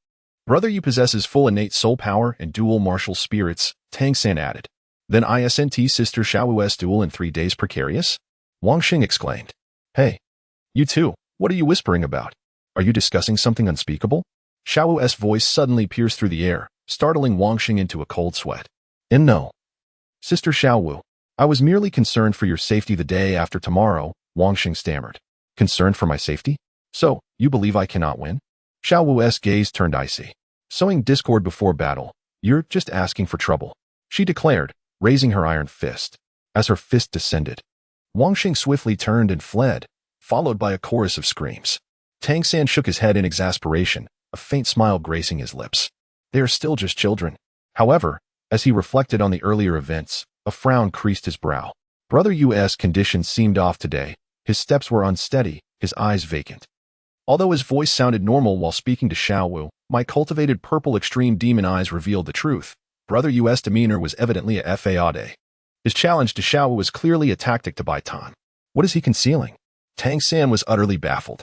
Brother Yu possesses full innate soul power and dual martial spirits, Tang San added. Then isn't sister Xiao Wu's duel in 3 days precarious? Wang Xing exclaimed. Hey, you two, what are you whispering about? Are you discussing something unspeakable? Xiao Wu's voice suddenly pierced through the air, startling Wang Xing into a cold sweat. And no. Sister Xiao Wu, I was merely concerned for your safety the day after tomorrow, Wang Xing stammered. Concerned for my safety? So, you believe I cannot win? Xiao Wu's gaze turned icy. Sowing discord before battle, you're just asking for trouble, she declared, raising her iron fist. As her fist descended, Wang Xing swiftly turned and fled, followed by a chorus of screams. Tang San shook his head in exasperation, a faint smile gracing his lips. They are still just children. However, as he reflected on the earlier events, a frown creased his brow. Brother Yu's condition seemed off today. His steps were unsteady, his eyes vacant. Although his voice sounded normal while speaking to Xiao Wu, my cultivated purple extreme demon eyes revealed the truth. Brother Yu's demeanor was evidently a fade. His challenge to Xiao Wu was clearly a tactic to buy time. What is he concealing? Tang San was utterly baffled.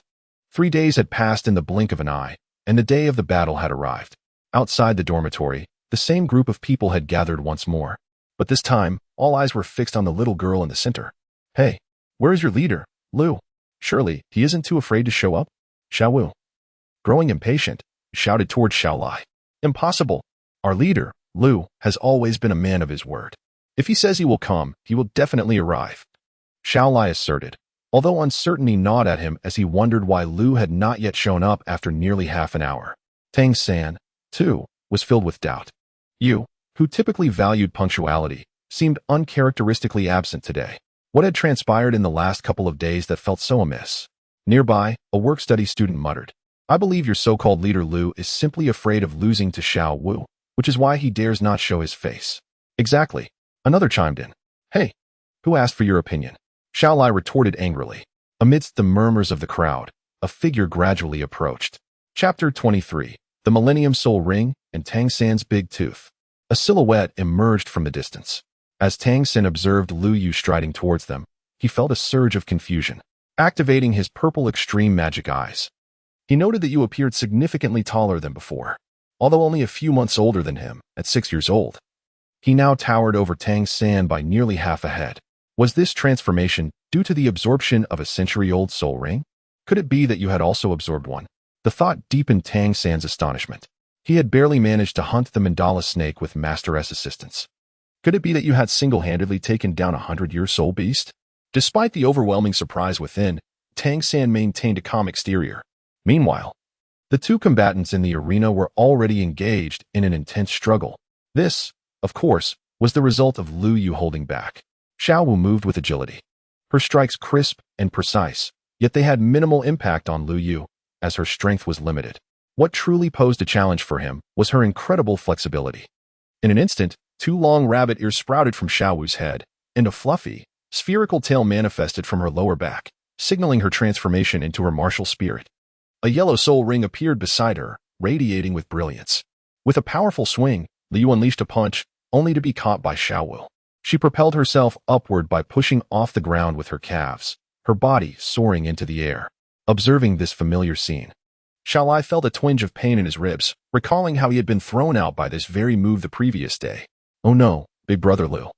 3 days had passed in the blink of an eye, and the day of the battle had arrived. Outside the dormitory, the same group of people had gathered once more. But this time, all eyes were fixed on the little girl in the center. Hey, where is your leader, Lu? Surely, he isn't too afraid to show up? Xiao Wu, growing impatient, shouted towards Xiaolai. Impossible. Our leader, Lu, has always been a man of his word. If he says he will come, he will definitely arrive. Xiaolai asserted, although uncertainty gnawed at him as he wondered why Lu had not yet shown up after nearly half an hour. Tang San, too, was filled with doubt. Yu, who typically valued punctuality, seemed uncharacteristically absent today. What had transpired in the last couple of days that felt so amiss? Nearby, a work-study student muttered, I believe your so-called leader Lu is simply afraid of losing to Xiao Wu, which is why he dares not show his face. Exactly. Another chimed in. Hey, who asked for your opinion? Xiaolai retorted angrily. Amidst the murmurs of the crowd, a figure gradually approached. Chapter 23. The Millennium Soul Ring and Tang San's Big Tooth. A silhouette emerged from the distance. As Tang San observed Lu Yu striding towards them, he felt a surge of confusion, activating his purple extreme magic eyes. He noted that Yu appeared significantly taller than before, although only a few months older than him, at 6 years old. He now towered over Tang San by nearly half a head. Was this transformation due to the absorption of a century-old soul ring? Could it be that Yu had also absorbed one? The thought deepened Tang San's astonishment. He had barely managed to hunt the mandala snake with Master S assistance. Could it be that Yu had single-handedly taken down a 100-year soul beast? Despite the overwhelming surprise within, Tang San maintained a calm exterior. Meanwhile, the two combatants in the arena were already engaged in an intense struggle. This, of course, was the result of Lu Yu holding back. Xiao Wu moved with agility. Her strikes crisp and precise, yet they had minimal impact on Lu Yu, as her strength was limited. What truly posed a challenge for him was her incredible flexibility. In an instant, 2 long rabbit ears sprouted from Xiao Wu's head, and a fluffy, spherical tail manifested from her lower back, signaling her transformation into her martial spirit. A yellow soul ring appeared beside her, radiating with brilliance. With a powerful swing, Lu Yu unleashed a punch, only to be caught by Xiao Wu. She propelled herself upward by pushing off the ground with her calves, her body soaring into the air. Observing this familiar scene, Xiaolai felt a twinge of pain in his ribs, recalling how he had been thrown out by this very move the previous day. Oh no, big brother Lu,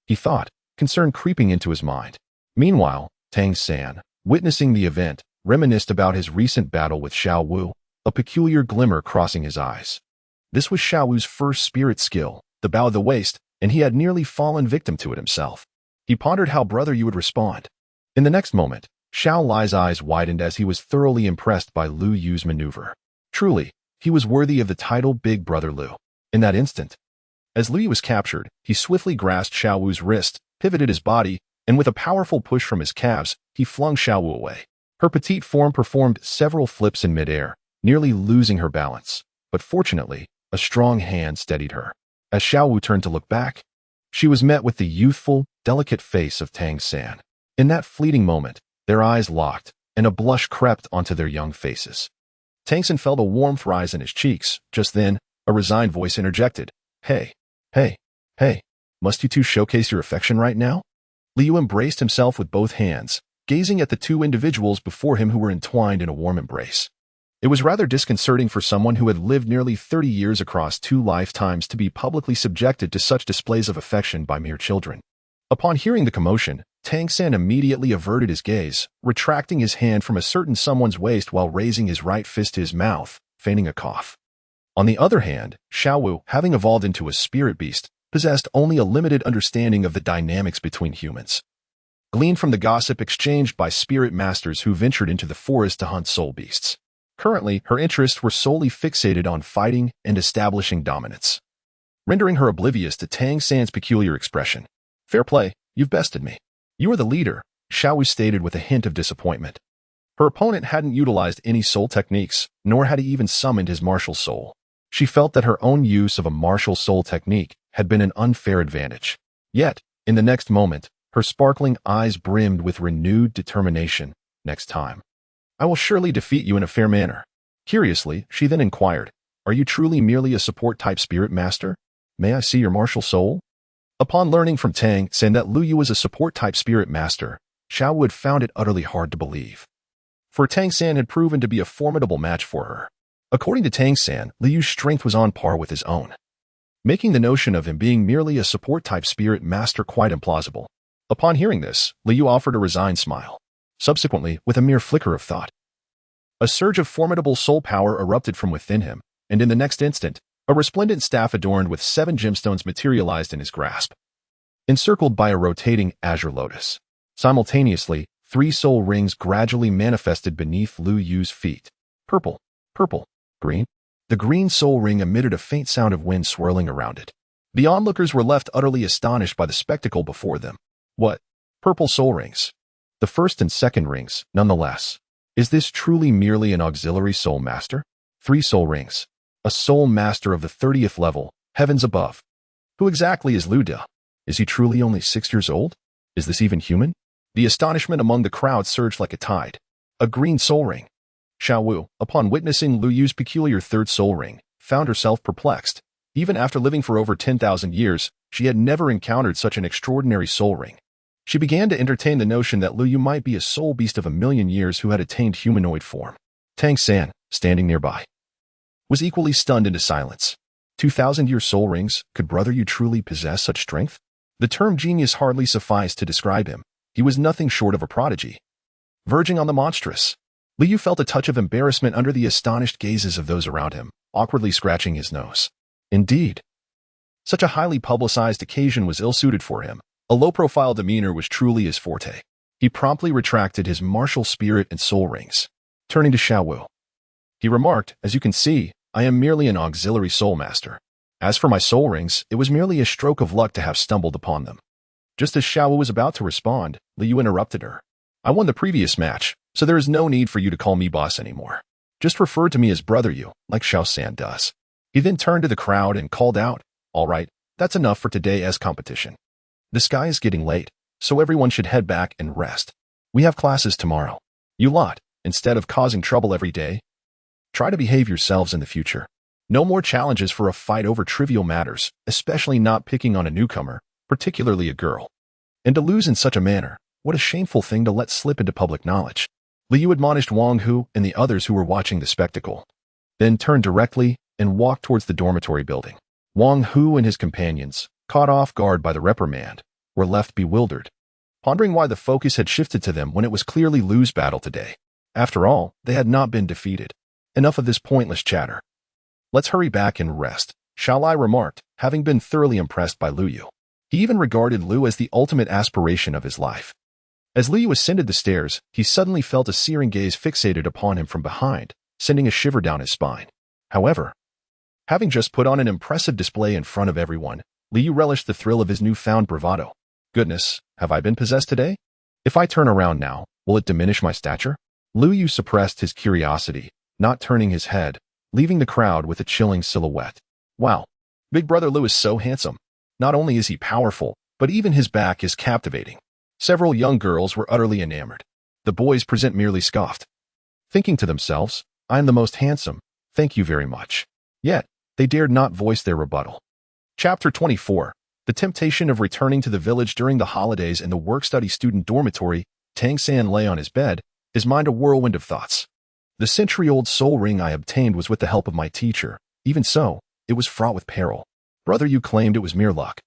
he thought, concern creeping into his mind. Meanwhile, Tang San, witnessing the event, reminisced about his recent battle with Xiao Wu, a peculiar glimmer crossing his eyes. This was Xiao Wu's first spirit skill, the Bow of the Waste, and he had nearly fallen victim to it himself. He pondered how brother Yu would respond. In the next moment, Xiao Lai's eyes widened as he was thoroughly impressed by Lu Yu's maneuver. Truly, he was worthy of the title Big Brother Lu. In that instant, as Lu Yu was captured, he swiftly grasped Xiao Wu's wrist, pivoted his body, and with a powerful push from his calves, he flung Xiao Wu away. Her petite form performed several flips in midair, nearly losing her balance. But fortunately, a strong hand steadied her. As Xiao Wu turned to look back, she was met with the youthful, delicate face of Tang San. In that fleeting moment, their eyes locked, and a blush crept onto their young faces. Tang San felt a warmth rise in his cheeks. Just then, a resigned voice interjected. Hey, must you two showcase your affection right now? Lu Yu embraced himself with both hands, gazing at the two individuals before him who were entwined in a warm embrace. It was rather disconcerting for someone who had lived nearly 30 years across 2 lifetimes to be publicly subjected to such displays of affection by mere children. Upon hearing the commotion, Tang San immediately averted his gaze, retracting his hand from a certain someone's waist while raising his right fist to his mouth, feigning a cough. On the other hand, Xiao Wu, having evolved into a spirit beast, possessed only a limited understanding of the dynamics between humans. Gleaned from the gossip exchanged by spirit masters who ventured into the forest to hunt soul beasts. Currently, her interests were solely fixated on fighting and establishing dominance, rendering her oblivious to Tang San's peculiar expression. Fair play, you've bested me. You are the leader, Xiao Wu stated with a hint of disappointment. Her opponent hadn't utilized any soul techniques, nor had he even summoned his martial soul. She felt that her own use of a martial soul technique had been an unfair advantage. Yet, in the next moment, her sparkling eyes brimmed with renewed determination. Next time, I will surely defeat you in a fair manner. Curiously, she then inquired, are you truly merely a support-type spirit master? May I see your martial soul? Upon learning from Tang San that Lu Yu was a support-type spirit master, Xiao Wu had found it utterly hard to believe. For Tang San had proven to be a formidable match for her. According to Tang San, Lu Yu's strength was on par with his own, making the notion of him being merely a support-type spirit master quite implausible. Upon hearing this, Lu Yu offered a resigned smile. Subsequently, with a mere flicker of thought, a surge of formidable soul power erupted from within him, and in the next instant, a resplendent staff adorned with 7 gemstones materialized in his grasp, encircled by a rotating azure lotus. Simultaneously, 3 soul rings gradually manifested beneath Lu Yu's feet. Purple, purple, green. The green soul ring emitted a faint sound of wind swirling around it. The onlookers were left utterly astonished by the spectacle before them. What? Purple soul rings. The first and second rings, nonetheless. Is this truly merely an auxiliary soul master? 3 soul rings. A soul master of the 30th level, heavens above. Who exactly is Lu Da? Is he truly only 6 years old? Is this even human? The astonishment among the crowd surged like a tide. A green soul ring. Xiao Wu, upon witnessing Lu Yu's peculiar 3rd soul ring, found herself perplexed. Even after living for over 10,000 years, she had never encountered such an extraordinary soul ring. She began to entertain the notion that Lu Yu might be a soul beast of a million years who had attained humanoid form. Tang San, standing nearby, was equally stunned into silence. 2,000-year soul rings, could Brother Yu truly possess such strength? The term genius hardly sufficed to describe him. He was nothing short of a prodigy, verging on the monstrous. Lu Yu felt a touch of embarrassment under the astonished gazes of those around him, awkwardly scratching his nose. Indeed, such a highly publicized occasion was ill-suited for him. A low-profile demeanor was truly his forte. He promptly retracted his martial spirit and soul rings. Turning to Xiao Wu, he remarked, "As you can see, I am merely an auxiliary soul master. As for my soul rings, it was merely a stroke of luck to have stumbled upon them." Just as Xiao Wu was about to respond, Lu Yu interrupted her. "I won the previous match, so there is no need for you to call me boss anymore. Just refer to me as Brother Yu, like Xiao San does." He then turned to the crowd and called out, "All right, that's enough for today's competition. The sky is getting late, so everyone should head back and rest. We have classes tomorrow. You lot, instead of causing trouble every day, try to behave yourselves in the future. No more challenges for a fight over trivial matters, especially not picking on a newcomer, particularly a girl. And to lose in such a manner, what a shameful thing to let slip into public knowledge." Lu Yu admonished Wang Hu and the others who were watching the spectacle, then turned directly and walked towards the dormitory building. Wang Hu and his companions, caught off guard by the reprimand, were left bewildered, pondering why the focus had shifted to them when it was clearly Lu's battle today. After all, they had not been defeated. Enough of this pointless chatter. "Let's hurry back and rest," Xiao Lai remarked, having been thoroughly impressed by Lu Yu. He even regarded Lu as the ultimate aspiration of his life. As Lu Yu ascended the stairs, he suddenly felt a searing gaze fixated upon him from behind, sending a shiver down his spine. However, having just put on an impressive display in front of everyone, Lu Yu relished the thrill of his newfound bravado. "Goodness, have I been possessed today? If I turn around now, will it diminish my stature?" Lu Yu suppressed his curiosity, not turning his head, leaving the crowd with a chilling silhouette. Wow, Big Brother Lu is so handsome. Not only is he powerful, but even his back is captivating. Several young girls were utterly enamored. The boys present merely scoffed, thinking to themselves, "I am the most handsome, thank you very much." Yet, they dared not voice their rebuttal. Chapter 24. The temptation of returning to the village during the holidays in the work-study student dormitory. Tang San lay on his bed, his mind a whirlwind of thoughts. The century-old soul ring I obtained was with the help of my teacher. Even so, it was fraught with peril. Brother Yu claimed it was mere luck.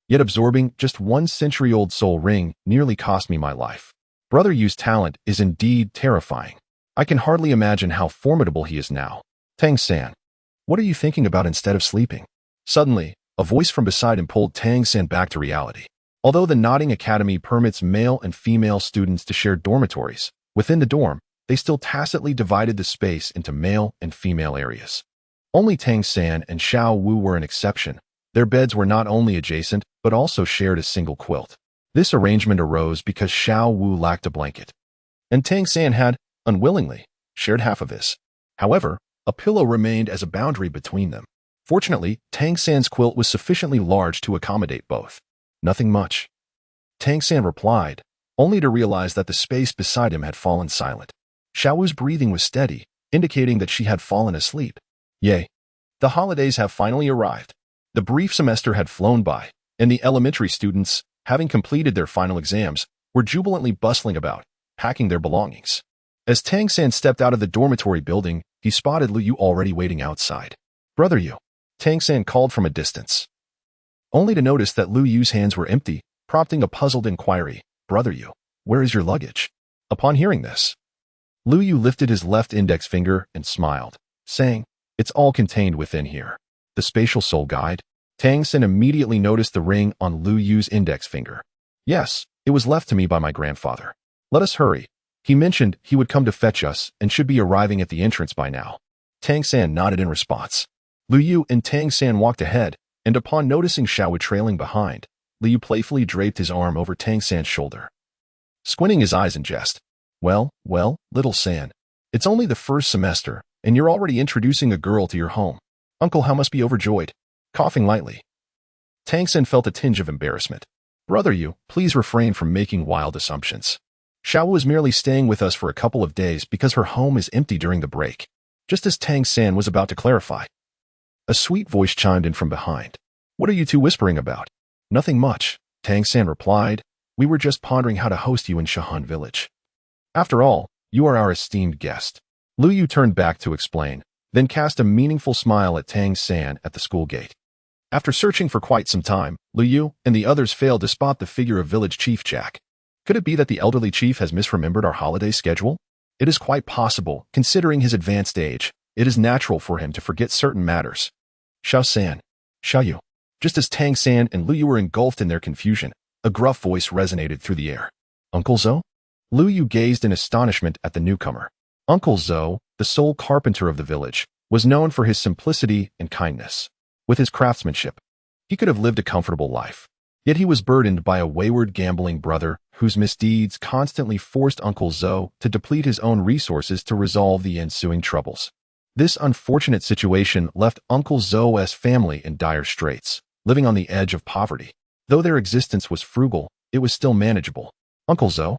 Yet absorbing just 1 century-old soul ring nearly cost me my life. Brother Yu's talent is indeed terrifying. I can hardly imagine how formidable he is now. Tang San, what are you thinking about instead of sleeping? Suddenly, a voice from beside him pulled Tang San back to reality. Although the Nodding Academy permits male and female students to share dormitories, within the dorm, they still tacitly divided the space into male and female areas. Only Tang San and Xiao Wu were an exception. Their beds were not only adjacent, but also shared a single quilt. This arrangement arose because Xiao Wu lacked a blanket, and Tang San had, unwillingly, shared half of his. However, a pillow remained as a boundary between them. Fortunately, Tang San's quilt was sufficiently large to accommodate both. "Nothing much," Tang San replied, only to realize that the space beside him had fallen silent. Xiao Wu's breathing was steady, indicating that she had fallen asleep. Yay! The holidays have finally arrived. The brief semester had flown by, and the elementary students, having completed their final exams, were jubilantly bustling about, packing their belongings. As Tang San stepped out of the dormitory building, he spotted Lu Yu already waiting outside. "Brother Yu," Tang San called from a distance, only to notice that Lu Yu's hands were empty, prompting a puzzled inquiry. "Brother Yu, where is your luggage?" Upon hearing this, Lu Yu lifted his left index finger and smiled, saying, "It's all contained within here." The Spatial Soul Guide? Tang San immediately noticed the ring on Lu Yu's index finger. "Yes, it was left to me by my grandfather. Let us hurry. He mentioned he would come to fetch us and should be arriving at the entrance by now." Tang San nodded in response. Lu Yu and Tang San walked ahead, and upon noticing Xiao trailing behind, Lu Yu playfully draped his arm over Tang San's shoulder, squinting his eyes in jest. Well, little San, it's only the first semester, and you're already introducing a girl to your home. Uncle Hao must be overjoyed." Coughing lightly, Tang San felt a tinge of embarrassment. "Brother Yu, please refrain from making wild assumptions. Xiao is merely staying with us for a couple of days because her home is empty during the break." Just as Tang San was about to clarify, a sweet voice chimed in from behind. "What are you two whispering about?" "Nothing much," Tang San replied. "We were just pondering how to host you in Shahan Village. After all, you are our esteemed guest." Lu Yu turned back to explain, then cast a meaningful smile at Tang San at the school gate. After searching for quite some time, Lu Yu and the others failed to spot the figure of village chief Jack. Could it be that the elderly chief has misremembered our holiday schedule? It is quite possible, considering his advanced age. It is natural for him to forget certain matters. "Xiao San, Xiao Yu." Just as Tang San and Lu Yu were engulfed in their confusion, a gruff voice resonated through the air. "Uncle Zhou?" Lu Yu gazed in astonishment at the newcomer. Uncle Zhou, the sole carpenter of the village, was known for his simplicity and kindness. With his craftsmanship, he could have lived a comfortable life. Yet he was burdened by a wayward gambling brother whose misdeeds constantly forced Uncle Zhou to deplete his own resources to resolve the ensuing troubles. This unfortunate situation left Uncle Zhou's family in dire straits, living on the edge of poverty. Though their existence was frugal, it was still manageable. "Uncle Zhou,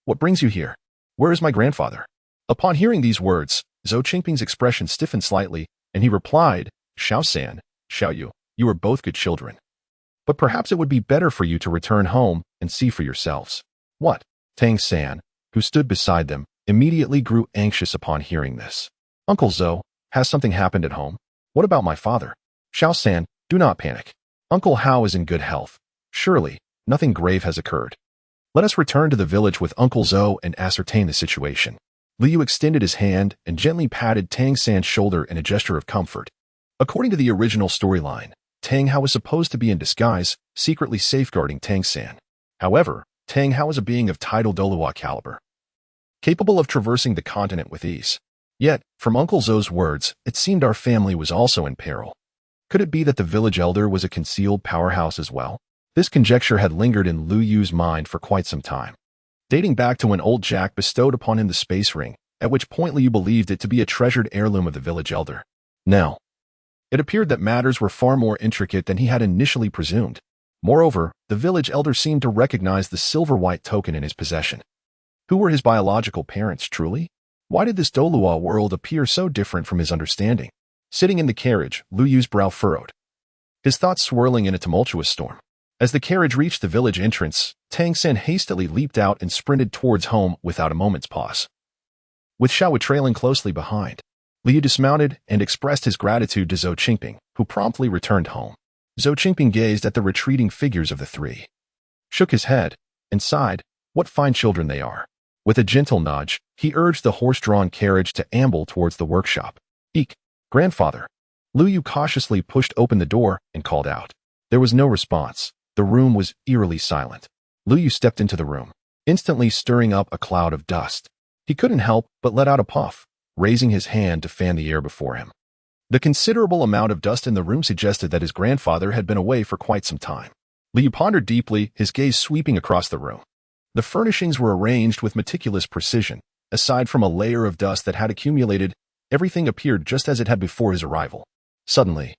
what brings you here? Where is my grandfather?" Upon hearing these words, Zhou Qingping's expression stiffened slightly, and he replied, "Xiao San, Xiao Yu, you are both good children. But perhaps it would be better for you to return home and see for yourselves." "What?" Tang San, who stood beside them, immediately grew anxious upon hearing this. "Uncle Zhou, has something happened at home? What about my father?" "Xiao San, do not panic. Uncle Hao is in good health. Surely, nothing grave has occurred. Let us return to the village with Uncle Zhou and ascertain the situation." Lu Yu extended his hand and gently patted Tang San's shoulder in a gesture of comfort. According to the original storyline, Tang Hao was supposed to be in disguise, secretly safeguarding Tang San. However, Tang Hao is a being of tidal Dolua caliber, capable of traversing the continent with ease. Yet, from Uncle Zhou's words, it seemed our family was also in peril. Could it be that the village elder was a concealed powerhouse as well? This conjecture had lingered in Lu Yu's mind for quite some time, dating back to when old Jack bestowed upon him the space ring, at which point Lu Yu believed it to be a treasured heirloom of the village elder. Now, it appeared that matters were far more intricate than he had initially presumed. Moreover, the village elder seemed to recognize the silver-white token in his possession. Who were his biological parents, truly? Why did this Dolua world appear so different from his understanding? Sitting in the carriage, Lu Yu's brow furrowed, his thoughts swirling in a tumultuous storm. As the carriage reached the village entrance, Tang San hastily leaped out and sprinted towards home without a moment's pause. With Xiao trailing closely behind, Lu Yu dismounted and expressed his gratitude to Zhou Qingping, who promptly returned home. Zhou Qingping gazed at the retreating figures of the three, shook his head, and sighed, "What fine children they are." With a gentle nudge, he urged the horse-drawn carriage to amble towards the workshop. "Eek, grandfather." Lu Yu cautiously pushed open the door and called out. There was no response. The room was eerily silent. Lu Yu stepped into the room, instantly stirring up a cloud of dust. He couldn't help but let out a puff, raising his hand to fan the air before him. The considerable amount of dust in the room suggested that his grandfather had been away for quite some time. Lu Yu pondered deeply, his gaze sweeping across the room. The furnishings were arranged with meticulous precision. Aside from a layer of dust that had accumulated, everything appeared just as it had before his arrival. Suddenly,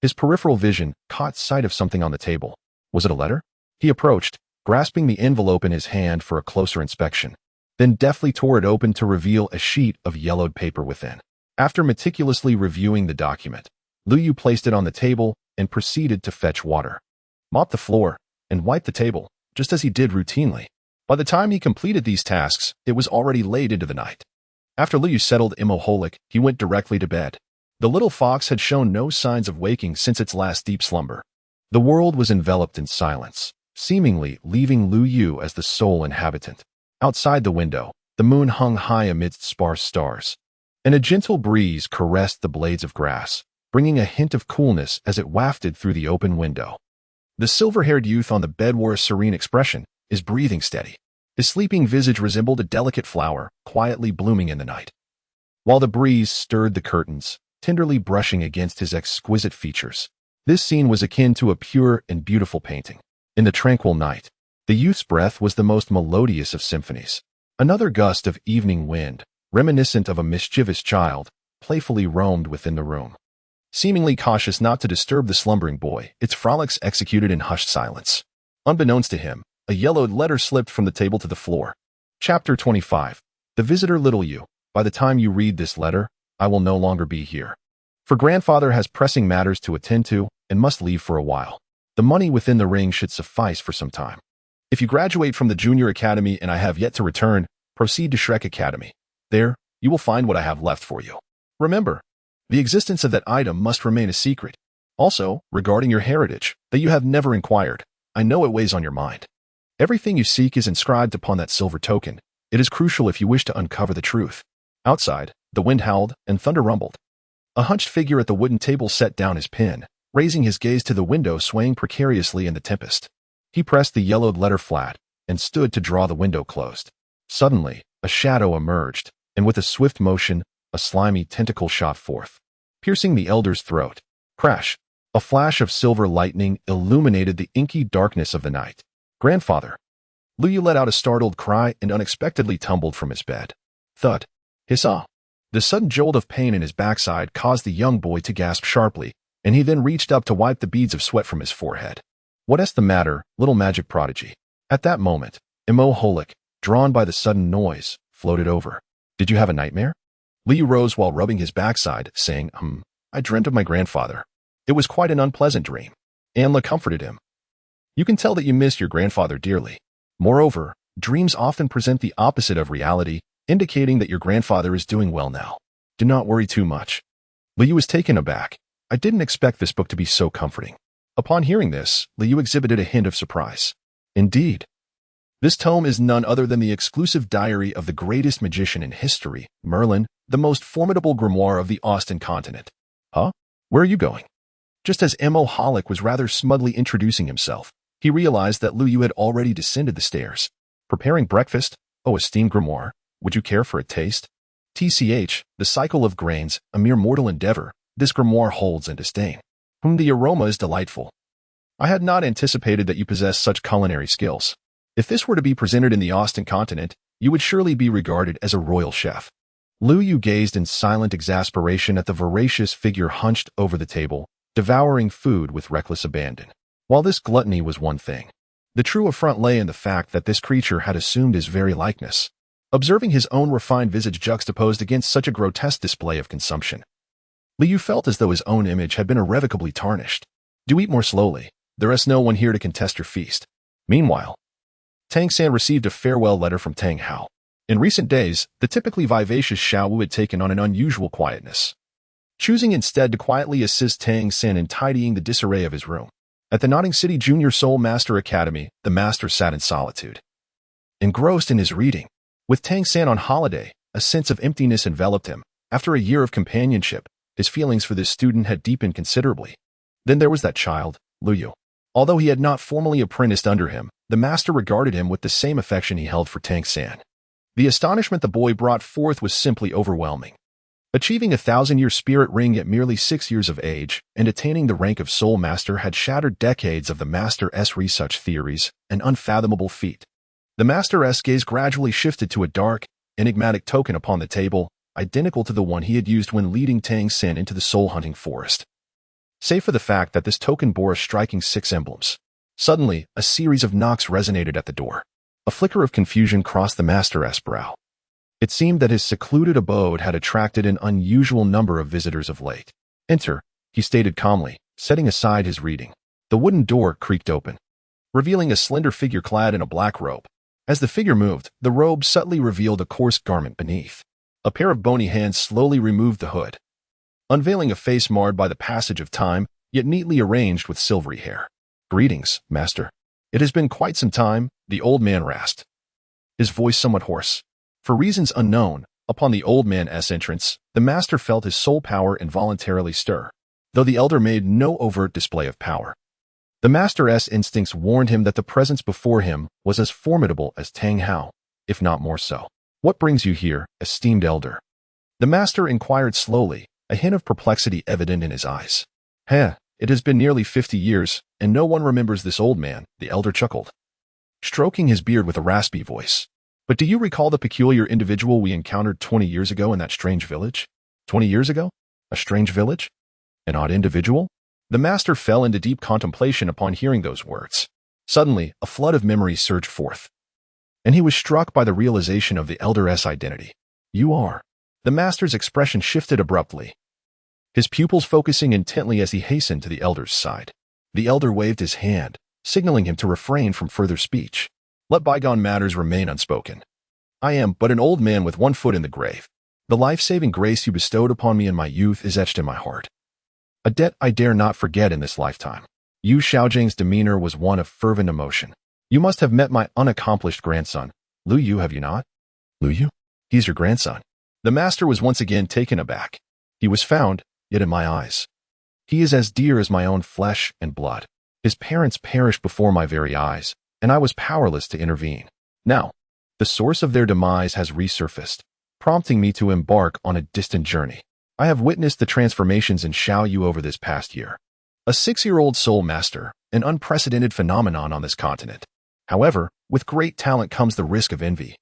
his peripheral vision caught sight of something on the table. Was it a letter? He approached, grasping the envelope in his hand for a closer inspection, then deftly tore it open to reveal a sheet of yellowed paper within. After meticulously reviewing the document, Lu Yu placed it on the table and proceeded to fetch water. mop the floor, and wipe the table, just as he did routinely. By the time he completed these tasks, it was already late into the night. After Liu settled Imoholik, he went directly to bed. The little fox had shown no signs of waking since its last deep slumber. The world was enveloped in silence, seemingly leaving Lu Yu as the sole inhabitant. Outside the window, the moon hung high amidst sparse stars, and a gentle breeze caressed the blades of grass, bringing a hint of coolness as it wafted through the open window. The silver-haired youth on the bed wore a serene expression, his breathing steady. His sleeping visage resembled a delicate flower, quietly blooming in the night. While the breeze stirred the curtains, tenderly brushing against his exquisite features, this scene was akin to a pure and beautiful painting. In the tranquil night, the youth's breath was the most melodious of symphonies. Another gust of evening wind, reminiscent of a mischievous child, playfully roamed within the room. Seemingly cautious not to disturb the slumbering boy, its frolics executed in hushed silence. Unbeknownst to him, a yellowed letter slipped from the table to the floor. Chapter 25. The Visitor. Little Yu. By the time you read this letter, I will no longer be here. For grandfather has pressing matters to attend to and must leave for a while. The money within the ring should suffice for some time. If you graduate from the junior academy and I have yet to return, proceed to Shrek Academy. There, you will find what I have left for you. Remember, the existence of that item must remain a secret. Also, regarding your heritage, that you have never inquired, I know it weighs on your mind. Everything you seek is inscribed upon that silver token. It is crucial if you wish to uncover the truth. Outside, the wind howled and thunder rumbled. A hunched figure at the wooden table set down his pen, raising his gaze to the window swaying precariously in the tempest. He pressed the yellowed letter flat and stood to draw the window closed. Suddenly, a shadow emerged, and with a swift motion, a slimy tentacle shot forth, piercing the elder's throat. Crash! A flash of silver lightning illuminated the inky darkness of the night. Grandfather! Lu Yu let out a startled cry and unexpectedly tumbled from his bed. Thud! Hissa! The sudden jolt of pain in his backside caused the young boy to gasp sharply, and he then reached up to wipe the beads of sweat from his forehead. What's the matter, little magic prodigy? At that moment, Imoholik, drawn by the sudden noise, floated over. Did you have a nightmare? Liu rose while rubbing his backside, saying, I dreamt of my grandfather. It was quite an unpleasant dream. Anla comforted him. You can tell that you miss your grandfather dearly. Moreover, dreams often present the opposite of reality, indicating that your grandfather is doing well now. Do not worry too much. Liu was taken aback. I didn't expect this book to be so comforting. Upon hearing this, Liu exhibited a hint of surprise. Indeed. This tome is none other than the exclusive diary of the greatest magician in history, Merlin, the most formidable grimoire of the Austin continent. Huh? Where are you going? Just as Imoholik was rather smugly introducing himself, he realized that Lu Yu had already descended the stairs. Preparing breakfast? Oh, esteemed grimoire, would you care for a taste? TCH, the cycle of grains, a mere mortal endeavor, this grimoire holds in disdain. The aroma is delightful. I had not anticipated that you possess such culinary skills. If this were to be presented in the Austin continent, you would surely be regarded as a royal chef. Lu Yu gazed in silent exasperation at the voracious figure hunched over the table, devouring food with reckless abandon. While this gluttony was one thing, the true affront lay in the fact that this creature had assumed his very likeness. Observing his own refined visage juxtaposed against such a grotesque display of consumption, Lu Yu felt as though his own image had been irrevocably tarnished. Do eat more slowly. There is no one here to contest your feast. Meanwhile, Tang San received a farewell letter from Tang Hao. In recent days, the typically vivacious Xiao Wu had taken on an unusual quietness, choosing instead to quietly assist Tang San in tidying the disarray of his room. At the Notting City Junior Soul Master Academy, the master sat in solitude, engrossed in his reading. With Tang San on holiday, a sense of emptiness enveloped him. After a year of companionship, his feelings for this student had deepened considerably. Then there was that child, Lu Yu. Although he had not formally apprenticed under him, the master regarded him with the same affection he held for Tang San. The astonishment the boy brought forth was simply overwhelming. Achieving a 1,000-year spirit ring at merely 6 years of age and attaining the rank of Soul Master had shattered decades of the Master-S research theories, an unfathomable feat. The Master-S gaze gradually shifted to a dark, enigmatic token upon the table, identical to the one he had used when leading Tang San into the soul-hunting forest. Save for the fact that this token bore a striking 6 emblems. Suddenly, a series of knocks resonated at the door. A flicker of confusion crossed the Master-S brow. It seemed that his secluded abode had attracted an unusual number of visitors of late. Enter, he stated calmly, setting aside his reading. The wooden door creaked open, revealing a slender figure clad in a black robe. As the figure moved, the robe subtly revealed a coarse garment beneath. A pair of bony hands slowly removed the hood, unveiling a face marred by the passage of time, yet neatly arranged with silvery hair. "Greetings, master. It has been quite some time," the old man rasped, his voice somewhat hoarse. For reasons unknown, upon the old man's entrance, the master felt his soul power involuntarily stir, though the elder made no overt display of power. The master's instincts warned him that the presence before him was as formidable as Tang Hao, if not more so. "What brings you here, esteemed elder?" The master inquired slowly, a hint of perplexity evident in his eyes. It has been nearly 50 years, and no one remembers this old man," the elder chuckled, stroking his beard with a raspy voice. "But do you recall the peculiar individual we encountered 20 years ago in that strange village?" 20 years ago? A strange village? An odd individual? The master fell into deep contemplation upon hearing those words. Suddenly, a flood of memories surged forth, and he was struck by the realization of the elder's identity. "You are." The master's expression shifted abruptly, his pupils focusing intently as he hastened to the elder's side. The elder waved his hand, signaling him to refrain from further speech. "Let bygone matters remain unspoken. I am but an old man with one foot in the grave. The life-saving grace you bestowed upon me in my youth is etched in my heart, a debt I dare not forget in this lifetime." Yu Xiaojing's demeanor was one of fervent emotion. "You must have met my unaccomplished grandson, Lu Yu, have you not?" "Lu Yu? He's your grandson." The master was once again taken aback. "He was found, yet in my eyes, he is as dear as my own flesh and blood. His parents perished before my very eyes, and I was powerless to intervene. Now, the source of their demise has resurfaced, prompting me to embark on a distant journey. I have witnessed the transformations in Xiaoyu over this past year. A 6-year-old soul master, an unprecedented phenomenon on this continent. However, with great talent comes the risk of envy,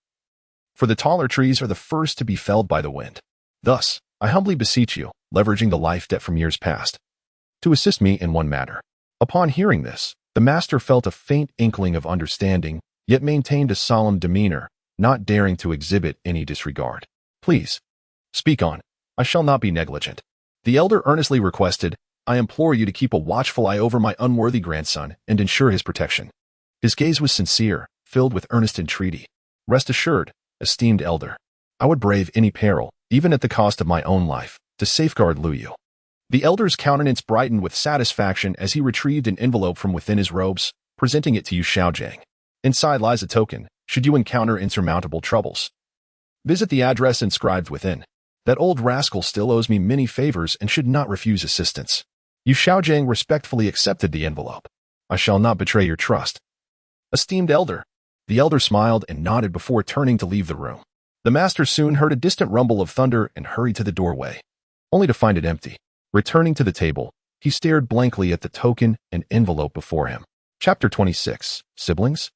for the taller trees are the first to be felled by the wind. Thus, I humbly beseech you, leveraging the life debt from years past, to assist me in one matter." Upon hearing this, the master felt a faint inkling of understanding, yet maintained a solemn demeanor, not daring to exhibit any disregard. "Please, speak on. I shall not be negligent." The elder earnestly requested, "I implore you to keep a watchful eye over my unworthy grandson and ensure his protection." His gaze was sincere, filled with earnest entreaty. "Rest assured, esteemed elder, I would brave any peril, even at the cost of my own life, to safeguard Lu Yu." The elder's countenance brightened with satisfaction as he retrieved an envelope from within his robes, presenting it to Yu Xiaojing. "Inside lies a token, should you encounter insurmountable troubles. Visit the address inscribed within. That old rascal still owes me many favors and should not refuse assistance." Yu Xiaojing respectfully accepted the envelope. "I shall not betray your trust, esteemed elder." The elder smiled and nodded before turning to leave the room. The master soon heard a distant rumble of thunder and hurried to the doorway, only to find it empty. Returning to the table, he stared blankly at the token and envelope before him. Chapter 26. Siblings?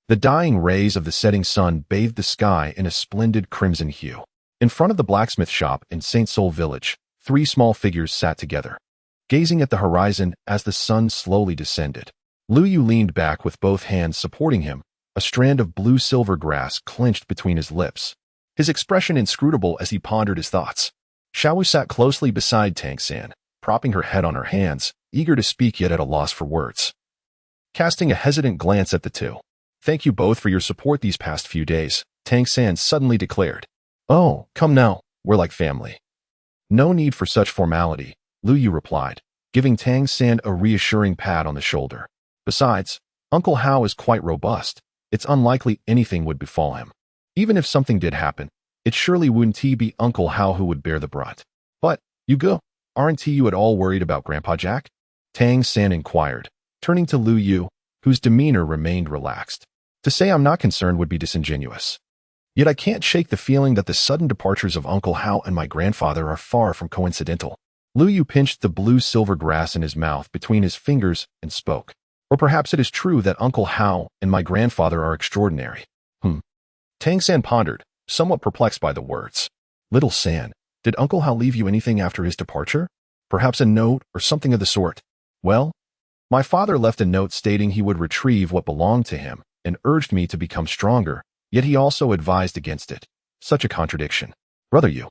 The dying rays of the setting sun bathed the sky in a splendid crimson hue. In front of the blacksmith shop in St. Sol village, 3 small figures sat together, gazing at the horizon as the sun slowly descended. Lu Yu leaned back with both hands supporting him, a strand of blue-silver grass clenched between his lips, his expression inscrutable as he pondered his thoughts. Xiaoyu sat closely beside Tang San, propping her head on her hands, eager to speak yet at a loss for words. Casting a hesitant glance at the two, "Thank you both for your support these past few days," Tang San suddenly declared. "Oh, come now, we're like family." "No need for such formality," Lu Yu replied, giving Tang San a reassuring pat on the shoulder. "Besides, Uncle Hao is quite robust. It's unlikely anything would befall him. Even if something did happen, it surely wouldn't be Uncle Hao who would bear the brunt." "But, you go, aren't you at all worried about Grandpa Jack?" Tang San inquired, turning to Lu Yu, whose demeanor remained relaxed. "To say I'm not concerned would be disingenuous. Yet I can't shake the feeling that the sudden departures of Uncle Hao and my grandfather are far from coincidental." Lu Yu pinched the blue-silver grass in his mouth between his fingers and spoke. "Or perhaps it is true that Uncle Hao and my grandfather are extraordinary." Tang San pondered, somewhat perplexed by the words. "Little San, did Uncle Hao leave you anything after his departure? Perhaps a note or something of the sort?" "Well, my father left a note stating he would retrieve what belonged to him and urged me to become stronger, yet he also advised against it. Such a contradiction. Brother Yu,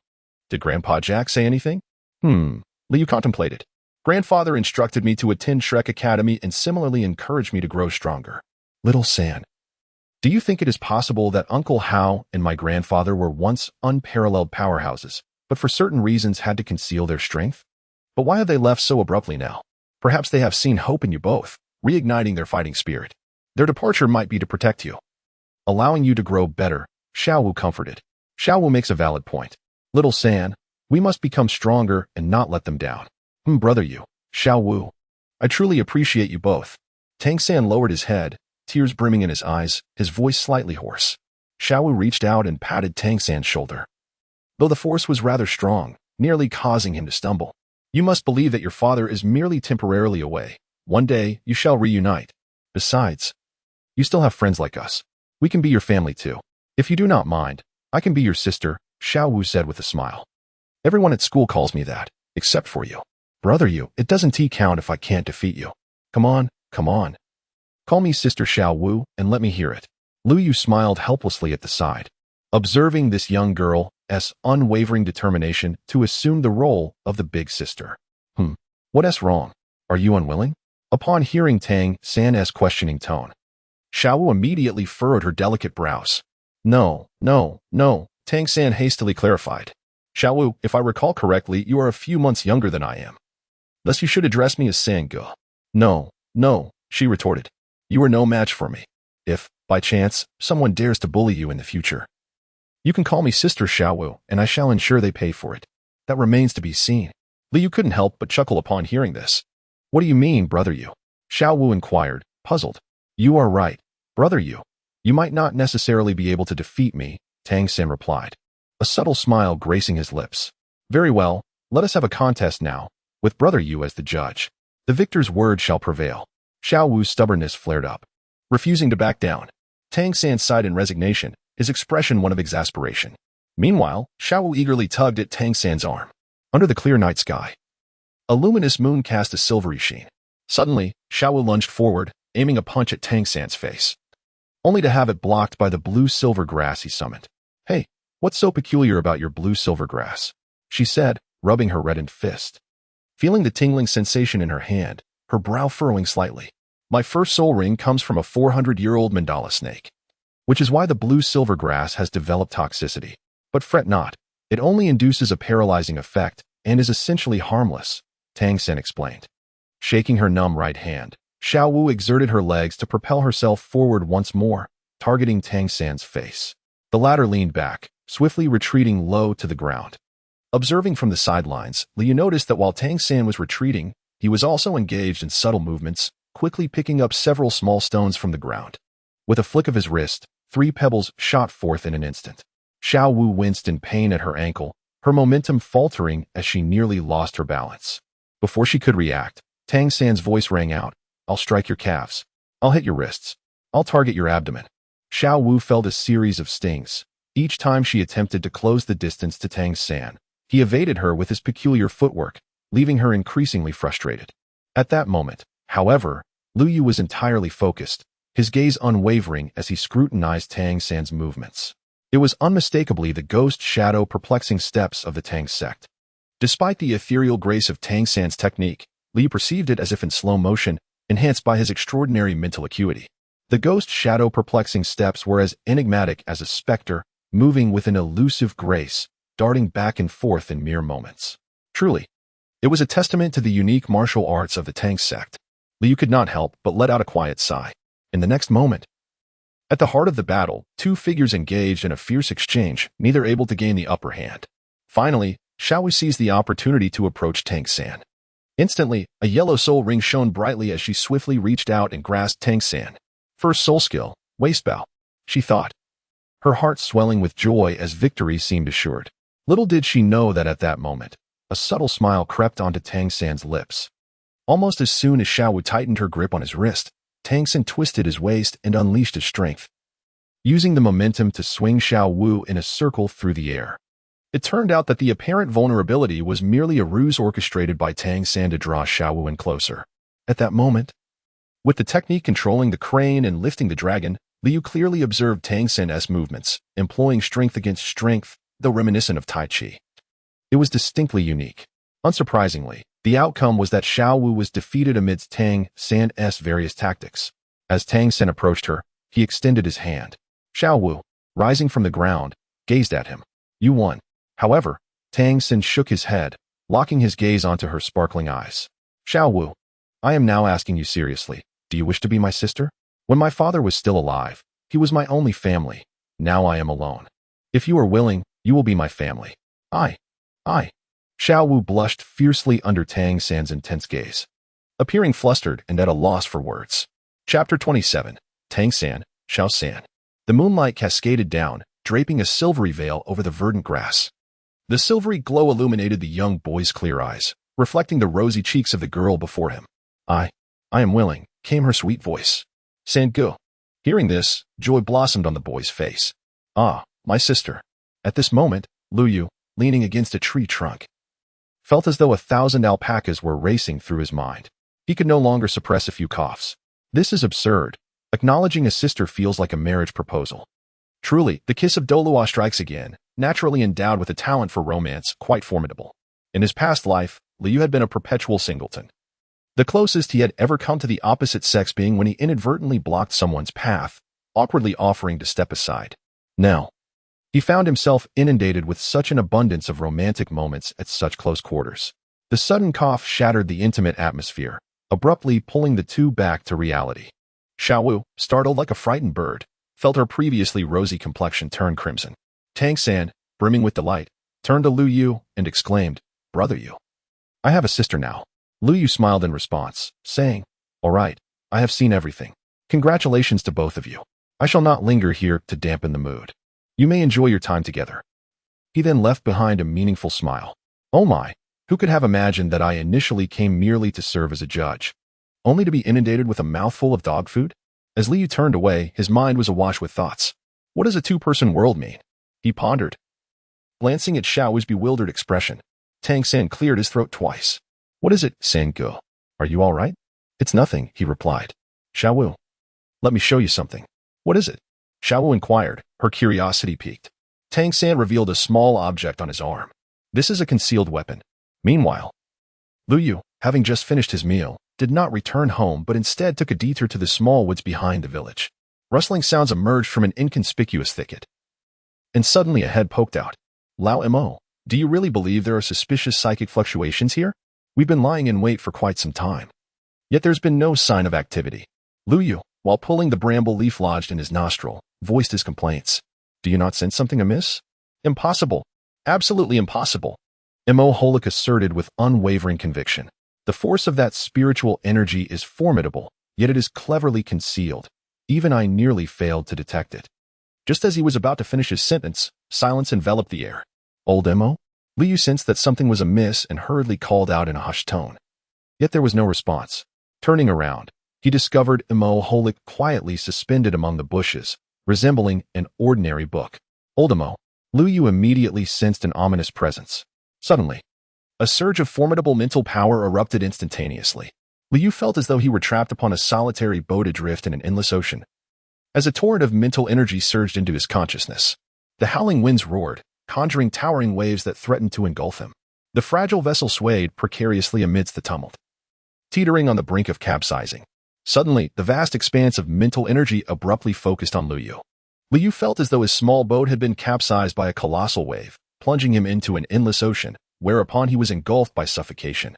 did Grandpa Jack say anything?" Lu Yu contemplated. Grandfather instructed me to attend Shrek Academy and similarly encouraged me to grow stronger. Little San, do you think it is possible that Uncle Hao and my grandfather were once unparalleled powerhouses, but for certain reasons had to conceal their strength? But why have they left so abruptly now? Perhaps they have seen hope in you both, reigniting their fighting spirit. Their departure might be to protect you, allowing you to grow better, Xiao Wu comforted. Xiao Wu makes a valid point. Little San, we must become stronger and not let them down. Brother Yu, Xiao Wu, I truly appreciate you both. Tang San lowered his head, tears brimming in his eyes, his voice slightly hoarse. Xiao Wu reached out and patted Tang San's shoulder, though the force was rather strong, nearly causing him to stumble. You must believe that your father is merely temporarily away. One day, you shall reunite. Besides, you still have friends like us. We can be your family too. If you do not mind, I can be your sister, Xiao Wu said with a smile. Everyone at school calls me that, except for you. Brother Yu, it doesn't count if I can't defeat you. Come on, come on. Call me Sister Xiao Wu and let me hear it. Lu Yu smiled helplessly at the side, observing this young girl's unwavering determination to assume the role of the big sister. What's wrong? Are you unwilling? Upon hearing Tang San's questioning tone, Xiao Wu immediately furrowed her delicate brows. No, Tang San hastily clarified. Xiao Wu, if I recall correctly, you are a few months younger than I am. Thus you should address me as Sange. No, she retorted. You are no match for me. If, by chance, someone dares to bully you in the future, you can call me Sister Xiao Wu, and I shall ensure they pay for it. That remains to be seen. Liu couldn't help but chuckle upon hearing this. What do you mean, Brother Yu? Xiao Wu inquired, puzzled. You are right, Brother Yu. You might not necessarily be able to defeat me, Tang San replied, a subtle smile gracing his lips. Very well, let us have a contest now, with Brother Yu as the judge. The victor's word shall prevail. Xiao Wu's stubbornness flared up, refusing to back down. Tang San sighed in resignation, his expression one of exasperation. Meanwhile, Xiao Wu eagerly tugged at Tang San's arm. Under the clear night sky, a luminous moon cast a silvery sheen. Suddenly, Xiao Wu lunged forward, aiming a punch at Tang San's face, only to have it blocked by the blue-silver grass he summoned. Hey, what's so peculiar about your blue-silver grass? She said, rubbing her reddened fist. Feeling the tingling sensation in her hand, her brow furrowing slightly. My first soul ring comes from a 400-year-old mandala snake, which is why the blue-silver grass has developed toxicity. But fret not, it only induces a paralyzing effect and is essentially harmless, Tang San explained. Shaking her numb right hand, Xiao Wu exerted her legs to propel herself forward once more, targeting Tang San's face. The latter leaned back, swiftly retreating low to the ground. Observing from the sidelines, Liu noticed that while Tang San was retreating, he was also engaged in subtle movements, quickly picking up several small stones from the ground. With a flick of his wrist, 3 pebbles shot forth in an instant. Xiao Wu winced in pain at her ankle, her momentum faltering as she nearly lost her balance. Before she could react, Tang San's voice rang out. I'll strike your calves. I'll hit your wrists. I'll target your abdomen. Xiao Wu felt a series of stings. Each time she attempted to close the distance to Tang San, he evaded her with his peculiar footwork, leaving her increasingly frustrated. At that moment, however, Lu Yu was entirely focused, his gaze unwavering as he scrutinized Tang San's movements. It was unmistakably the ghost shadow perplexing steps of the Tang sect. Despite the ethereal grace of Tang San's technique, Li perceived it as if in slow motion, enhanced by his extraordinary mental acuity. The ghost shadow perplexing steps were as enigmatic as a specter, moving with an elusive grace, darting back and forth in mere moments. Truly, it was a testament to the unique martial arts of the Tang sect. Liu could not help but let out a quiet sigh. In the next moment, at the heart of the battle, 2 figures engaged in a fierce exchange, neither able to gain the upper hand. Finally, Xiao Wu seized the opportunity to approach Tang San. Instantly, a yellow soul ring shone brightly as she swiftly reached out and grasped Tang San. First soul skill, waist bow, she thought, her heart swelling with joy as victory seemed assured. Little did she know that at that moment, a subtle smile crept onto Tang San's lips. Almost as soon as Xiao Wu tightened her grip on his wrist, Tang San twisted his waist and unleashed his strength, using the momentum to swing Xiao Wu in a circle through the air. It turned out that the apparent vulnerability was merely a ruse orchestrated by Tang San to draw Xiao Wu in closer. At that moment, with the technique controlling the crane and lifting the dragon, Liu clearly observed Tang San's movements, employing strength against strength, though reminiscent of Tai Chi. It was distinctly unique. Unsurprisingly, The outcome was that Xiao Wu was defeated amidst Tang San's various tactics. As Tang San approached her, he extended his hand. Xiao Wu, rising from the ground, gazed at him. You won. However, Tang San shook his head, locking his gaze onto her sparkling eyes. Xiao Wu, I am now asking you seriously. Do you wish to be my sister? When my father was still alive, he was my only family. Now I am alone. If you are willing, you will be my family. I. Xiao Wu blushed fiercely under Tang San's intense gaze, appearing flustered and at a loss for words. Chapter 27. Tang San, Xiao San. The moonlight cascaded down, draping a silvery veil over the verdant grass. The silvery glow illuminated the young boy's clear eyes, reflecting the rosy cheeks of the girl before him. I am willing, came her sweet voice. San Gu. Hearing this, joy blossomed on the boy's face. Ah, my sister. At this moment, Lu Yu, leaning against a tree trunk, felt as though 1,000 alpacas were racing through his mind. He could no longer suppress a few coughs. This is absurd. Acknowledging a sister feels like a marriage proposal. Truly, the kiss of Dolua strikes again, naturally endowed with a talent for romance quite formidable. In his past life, Liu had been a perpetual singleton. The closest he had ever come to the opposite sex being when he inadvertently blocked someone's path, awkwardly offering to step aside. Now, he found himself inundated with such an abundance of romantic moments at such close quarters. The sudden cough shattered the intimate atmosphere, abruptly pulling the two back to reality. Xiao Wu, startled like a frightened bird, felt her previously rosy complexion turn crimson. Tang San, brimming with delight, turned to Lu Yu and exclaimed, Brother Yu. I have a sister now. Lu Yu smiled in response, saying, All right, I have seen everything. Congratulations to both of you. I shall not linger here to dampen the mood. You may enjoy your time together. He then left behind a meaningful smile. Oh my, who could have imagined that I initially came merely to serve as a judge, only to be inundated with a mouthful of dog food? As Liu turned away, his mind was awash with thoughts. What does a two-person world mean? He pondered. Glancing at Xiao Wu's bewildered expression, Tang San cleared his throat twice. What is it, San Gu? Are you all right? It's nothing, he replied. Xiao Wu, let me show you something. What is it? Xiao Wu inquired, her curiosity piqued. Tang San revealed a small object on his arm. This is a concealed weapon. Meanwhile, Lu Yu, having just finished his meal, did not return home but instead took a detour to the small woods behind the village. Rustling sounds emerged from an inconspicuous thicket. And suddenly a head poked out. Lao Mo, do you really believe there are suspicious psychic fluctuations here? We've been lying in wait for quite some time. Yet there's been no sign of activity. Lu Yu, while pulling the bramble leaf lodged in his nostril, voiced his complaints. Do you not sense something amiss? Impossible. Absolutely impossible. Mo Holik asserted with unwavering conviction. The force of that spiritual energy is formidable, yet it is cleverly concealed. Even I nearly failed to detect it. Just as he was about to finish his sentence, silence enveloped the air. Old Mo? Liu sensed that something was amiss and hurriedly called out in a hushed tone. Yet there was no response. Turning around, he discovered Mo Holik quietly suspended among the bushes, resembling an ordinary book. Old Mo, Liu immediately sensed an ominous presence. Suddenly, a surge of formidable mental power erupted instantaneously. Liu felt as though he were trapped upon a solitary boat adrift in an endless ocean. As a torrent of mental energy surged into his consciousness, the howling winds roared, conjuring towering waves that threatened to engulf him. The fragile vessel swayed precariously amidst the tumult, teetering on the brink of capsizing. Suddenly, the vast expanse of mental energy abruptly focused on Liu. Liu felt as though his small boat had been capsized by a colossal wave, plunging him into an endless ocean, whereupon he was engulfed by suffocation,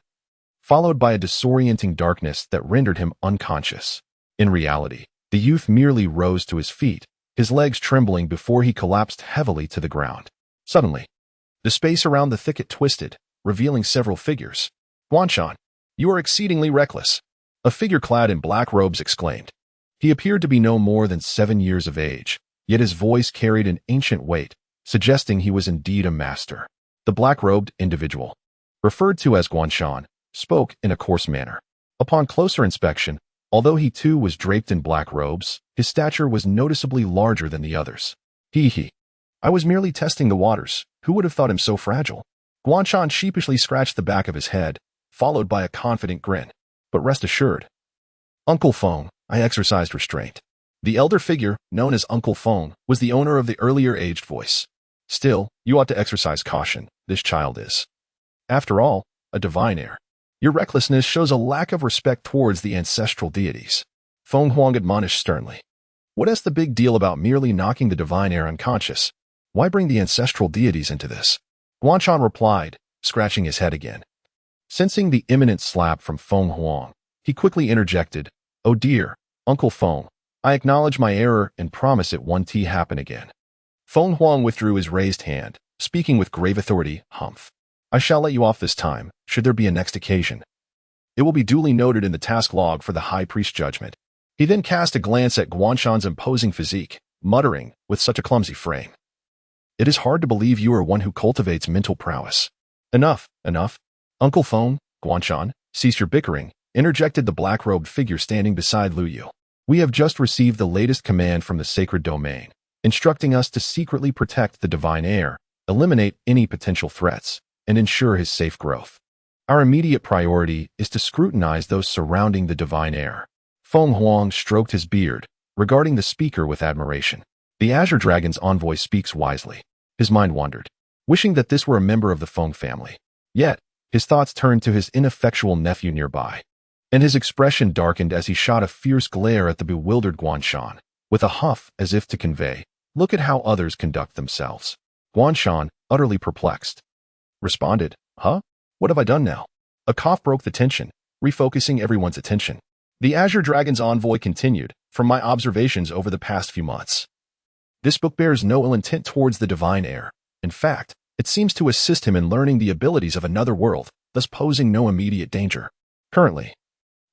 followed by a disorienting darkness that rendered him unconscious. In reality, the youth merely rose to his feet, his legs trembling before he collapsed heavily to the ground. Suddenly, the space around the thicket twisted, revealing several figures. Guanshan, you are exceedingly reckless. A figure clad in black robes exclaimed. He appeared to be no more than 7 years of age, yet his voice carried an ancient weight, suggesting he was indeed a master. The black-robed individual, referred to as Guanshan, spoke in a coarse manner. Upon closer inspection, although he too was draped in black robes, his stature was noticeably larger than the others. He. I was merely testing the waters. Who would have thought him so fragile? Guanshan sheepishly scratched the back of his head, followed by a confident grin. But rest assured, Uncle Feng, I exercised restraint. The elder figure, known as Uncle Feng, was the owner of the earlier aged voice. Still, you ought to exercise caution. This child is, after all, a divine heir. Your recklessness shows a lack of respect towards the ancestral deities. Feng Huang admonished sternly. What is the big deal about merely knocking the divine heir unconscious? Why bring the ancestral deities into this? Guanshan replied, scratching his head again. Sensing the imminent slap from Feng Huang, he quickly interjected, "Oh dear, Uncle Feng, I acknowledge my error and promise it won't happen again." Feng Huang withdrew his raised hand, speaking with grave authority, "Humph. I shall let you off this time, should there be a next occasion. It will be duly noted in the task log for the high priest judgment." He then cast a glance at Guanshan's imposing physique, muttering, with such a clumsy frame. "It is hard to believe you are one who cultivates mental prowess." Enough, enough. Uncle Feng, Guanshan, cease your bickering, interjected the black-robed figure standing beside Lu Yu. "We have just received the latest command from the sacred domain, instructing us to secretly protect the divine heir, eliminate any potential threats, and ensure his safe growth. Our immediate priority is to scrutinize those surrounding the divine heir." Feng Huang stroked his beard, regarding the speaker with admiration. The Azure Dragon's envoy speaks wisely. His mind wandered, wishing that this were a member of the Feng family. Yet, his thoughts turned to his ineffectual nephew nearby, and his expression darkened as he shot a fierce glare at the bewildered Guanshan, with a huff as if to convey, "Look at how others conduct themselves." Guanshan, utterly perplexed, responded, "Huh? What have I done now?" A cough broke the tension, refocusing everyone's attention. The Azure Dragon's envoy continued, "From my observations over the past few months, this book bears no ill intent towards the divine heir. In fact, it seems to assist him in learning the abilities of another world, thus posing no immediate danger. Currently,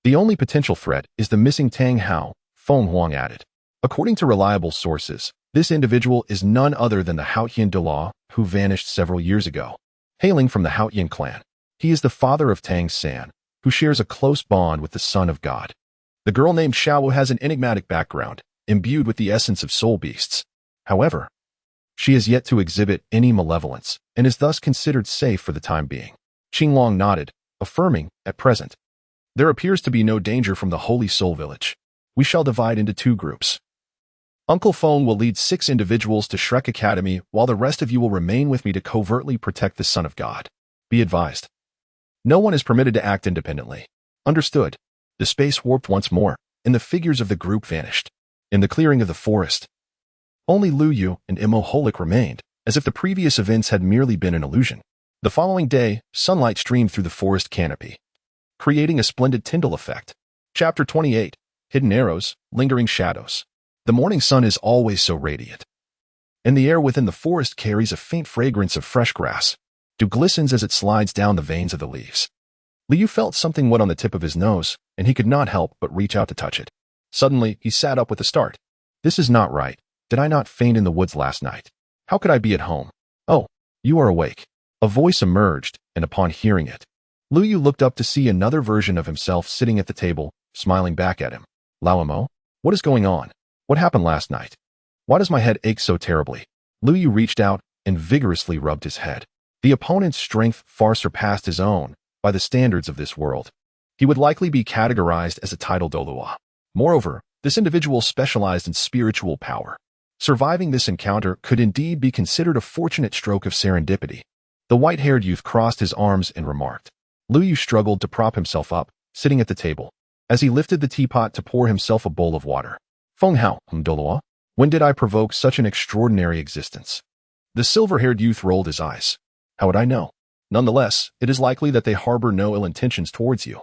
the only potential threat is the missing Tang Hao," Feng Huang added. "According to reliable sources, this individual is none other than the Haotian Delaw, who vanished several years ago. Hailing from the Haotian clan, he is the father of Tang San, who shares a close bond with the Son of God. The girl named Xiao has an enigmatic background, imbued with the essence of soul beasts. However, she has yet to exhibit any malevolence, and is thus considered safe for the time being." Qinglong nodded, affirming, "At present, there appears to be no danger from the Holy Soul Village. We shall divide into 2 groups. Uncle Feng will lead 6 individuals to Shrek Academy, while the rest of you will remain with me to covertly protect the Son of God. Be advised, no one is permitted to act independently." Understood. The space warped once more, and the figures of the group vanished. In the clearing of the forest, only Lu Yu and Immoholik remained, as if the previous events had merely been an illusion. The following day, sunlight streamed through the forest canopy, creating a splendid Tyndall effect. Chapter 28, Hidden Arrows, Lingering Shadows. The morning sun is always so radiant, and the air within the forest carries a faint fragrance of fresh grass. Dew glistens as it slides down the veins of the leaves. Liu felt something wet on the tip of his nose, and he could not help but reach out to touch it. Suddenly, he sat up with a start. "This is not right. Did I not faint in the woods last night? How could I be at home? Oh, you are awake." A voice emerged, and upon hearing it, Lu Yu looked up to see another version of himself sitting at the table, smiling back at him. "Lao Mo, what is going on? What happened last night? Why does my head ache so terribly?" Lu Yu reached out and vigorously rubbed his head. The opponent's strength far surpassed his own by the standards of this world. He would likely be categorized as a title Dolua. Moreover, this individual specialized in spiritual power. Surviving this encounter could indeed be considered a fortunate stroke of serendipity. The white-haired youth crossed his arms and remarked. Lu Yu struggled to prop himself up, sitting at the table, as he lifted the teapot to pour himself a bowl of water. "Feng Hao, Dolua, when did I provoke such an extraordinary existence?" The silver-haired youth rolled his eyes. "How would I know? Nonetheless, it is likely that they harbor no ill intentions towards you.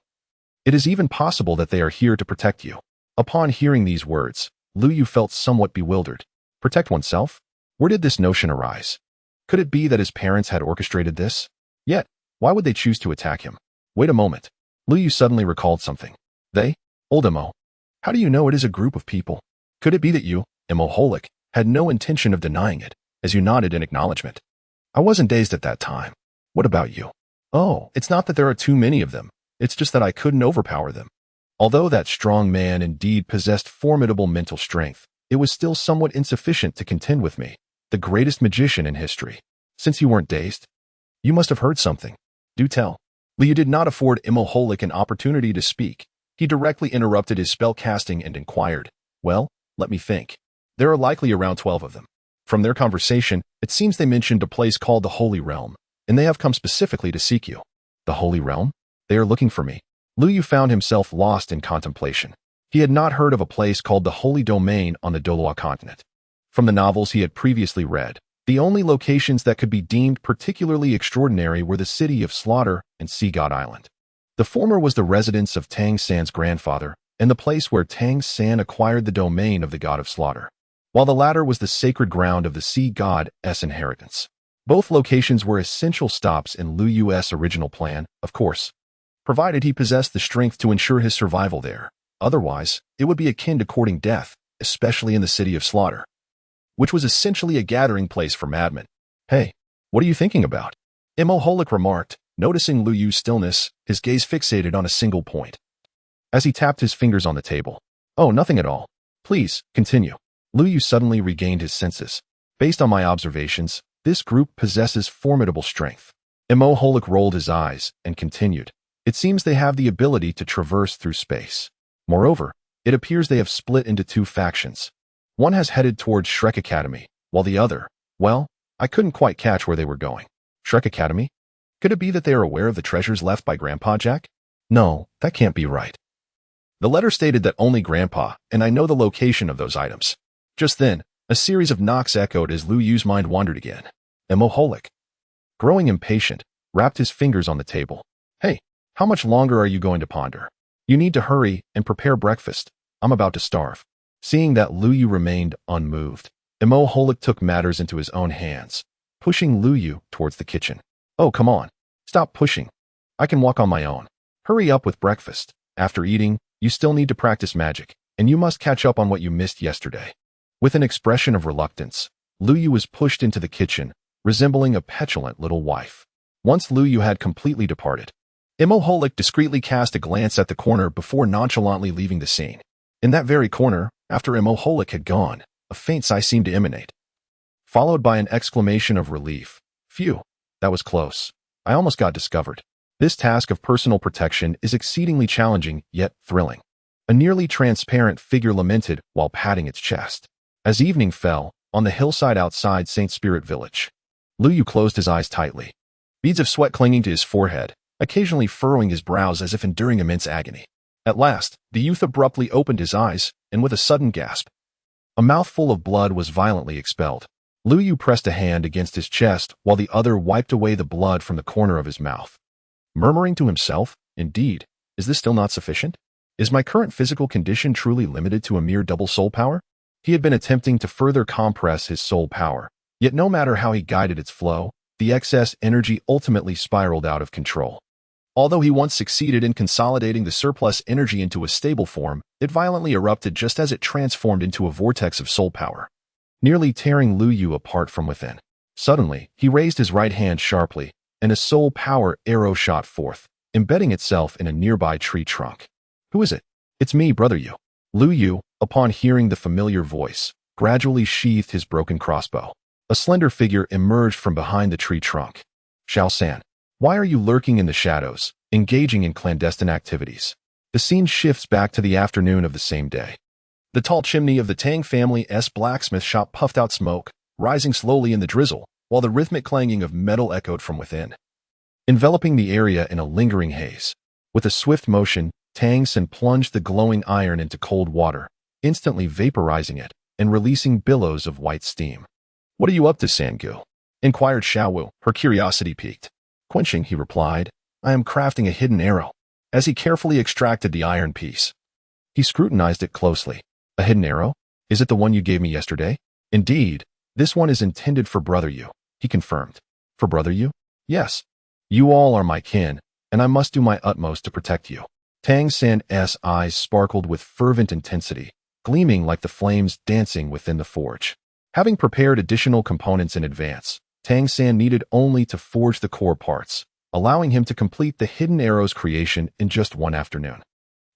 It is even possible that they are here to protect you." Upon hearing these words, Lu Yu felt somewhat bewildered. Protect oneself? Where did this notion arise? Could it be that his parents had orchestrated this? Yet, why would they choose to attack him? Wait a moment. Lu Yu suddenly recalled something. "They? Old Imo. How do you know it is a group of people? Could it be that you, Immoholik, had no intention of denying it, as you nodded in acknowledgement?" "I wasn't dazed at that time. What about you?" "Oh, it's not that there are too many of them. It's just that I couldn't overpower them." Although that strong man indeed possessed formidable mental strength, it was still somewhat insufficient to contend with me, the greatest magician in history. "Since you weren't dazed, you must have heard something. Do tell." Liu did not afford Immoholik an opportunity to speak. He directly interrupted his spell casting and inquired, "Well, let me think. There are likely around 12 of them. From their conversation, it seems they mentioned a place called the Holy Realm, and they have come specifically to seek you." "The Holy Realm?" They are looking for me. Lu Yu found himself lost in contemplation. He had not heard of a place called the Holy Domain on the Doloa continent. From the novels he had previously read, the only locations that could be deemed particularly extraordinary were the city of Slaughter and Sea God Island. The former was the residence of Tang San's grandfather and the place where Tang San acquired the domain of the god of slaughter, while the latter was the sacred ground of the sea god's inheritance. Both locations were essential stops in Lu Yu's original plan, of course, provided he possessed the strength to ensure his survival there. Otherwise, it would be akin to courting death, especially in the city of Slaughter, which was essentially a gathering place for madmen. Hey, what are you thinking about? Imoholik remarked, noticing Lu Yu's stillness, his gaze fixated on a single point. As he tapped his fingers on the table. Oh, nothing at all. Please, continue. Lu Yu suddenly regained his senses. Based on my observations, this group possesses formidable strength. Imoholik rolled his eyes and continued. It seems they have the ability to traverse through space. Moreover, it appears they have split into two factions. One has headed towards Shrek Academy, while the other, well, I couldn't quite catch where they were going. Shrek Academy? Could it be that they are aware of the treasures left by Grandpa Jack? No, that can't be right. The letter stated that only Grandpa, and I know the location of those items. Just then, a series of knocks echoed as Lu Yu's mind wandered again. Imoholik, growing impatient, wrapped his fingers on the table. Hey, how much longer are you going to ponder? You need to hurry and prepare breakfast. I'm about to starve. Seeing that Lu Yu remained unmoved, Imoholik took matters into his own hands, pushing Lu Yu towards the kitchen. Oh, come on. Stop pushing. I can walk on my own. Hurry up with breakfast. After eating, you still need to practice magic, and you must catch up on what you missed yesterday. With an expression of reluctance, Lu Yu was pushed into the kitchen, resembling a petulant little wife. Once Lu Yu had completely departed, Imoholik discreetly cast a glance at the corner before nonchalantly leaving the scene. In that very corner, after Imoholik had gone, a faint sigh seemed to emanate, followed by an exclamation of relief. Phew, that was close. I almost got discovered. This task of personal protection is exceedingly challenging, yet thrilling. A nearly transparent figure lamented while patting its chest. As evening fell, on the hillside outside St. Spirit Village, Lu Yu closed his eyes tightly, beads of sweat clinging to his forehead, occasionally furrowing his brows as if enduring immense agony. At last, the youth abruptly opened his eyes, and with a sudden gasp, a mouthful of blood was violently expelled. Lu Yu pressed a hand against his chest while the other wiped away the blood from the corner of his mouth. Murmuring to himself, indeed, is this still not sufficient? Is my current physical condition truly limited to a mere double soul power? He had been attempting to further compress his soul power, yet no matter how he guided its flow, the excess energy ultimately spiraled out of control. Although he once succeeded in consolidating the surplus energy into a stable form, it violently erupted just as it transformed into a vortex of soul power, nearly tearing Lu Yu apart from within. Suddenly, he raised his right hand sharply, and a soul power arrow shot forth, embedding itself in a nearby tree trunk. Who is it? It's me, Brother Yu. Lu Yu, upon hearing the familiar voice, gradually sheathed his broken crossbow. A slender figure emerged from behind the tree trunk. Xiao San, why are you lurking in the shadows, engaging in clandestine activities? The scene shifts back to the afternoon of the same day. The tall chimney of the Tang family's blacksmith shop puffed out smoke, rising slowly in the drizzle, while the rhythmic clanging of metal echoed from within, enveloping the area in a lingering haze. With a swift motion, Tang San plunged the glowing iron into cold water, instantly vaporizing it and releasing billows of white steam. What are you up to, Sangu? Inquired Xiaowu, her curiosity piqued. Quenching, he replied, I am crafting a hidden arrow. As he carefully extracted the iron piece, he scrutinized it closely. A hidden arrow? Is it the one you gave me yesterday? Indeed, this one is intended for Brother Yu, he confirmed. For Brother Yu? Yes. You all are my kin, and I must do my utmost to protect you. Tang San's eyes sparkled with fervent intensity, gleaming like the flames dancing within the forge. Having prepared additional components in advance, Tang San needed only to forge the core parts, allowing him to complete the hidden arrow's creation in just one afternoon.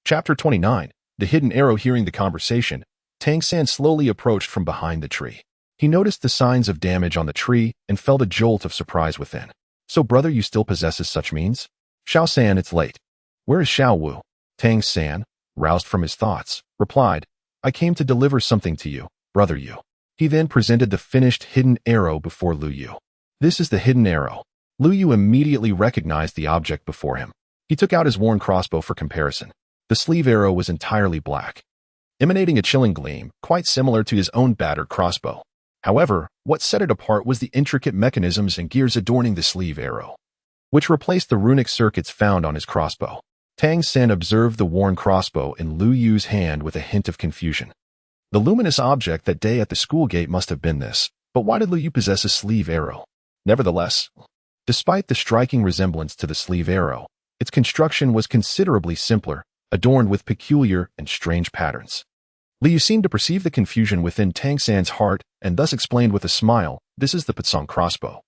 Chapter 29. The hidden arrow. Hearing the conversation, Tang San slowly approached from behind the tree. He noticed the signs of damage on the tree and felt a jolt of surprise within. So Brother Yu still possesses such means? Xiao San, it's late. Where is Xiao Wu? Tang San, roused from his thoughts, replied, I came to deliver something to you, Brother Yu. He then presented the finished hidden arrow before Lu Yu. This is the hidden arrow. Lu Yu immediately recognized the object before him. He took out his worn crossbow for comparison. The sleeve arrow was entirely black, emanating a chilling gleam, quite similar to his own battered crossbow. However, what set it apart was the intricate mechanisms and gears adorning the sleeve arrow, which replaced the runic circuits found on his crossbow. Tang Sen observed the worn crossbow in Lu Yu's hand with a hint of confusion. The luminous object that day at the school gate must have been this, but why did Lu Yu possess a sleeve arrow? Nevertheless, despite the striking resemblance to the sleeve arrow, its construction was considerably simpler, adorned with peculiar and strange patterns. Lu Yu seemed to perceive the confusion within Tang San's heart and thus explained with a smile, "This is the Patsong crossbow.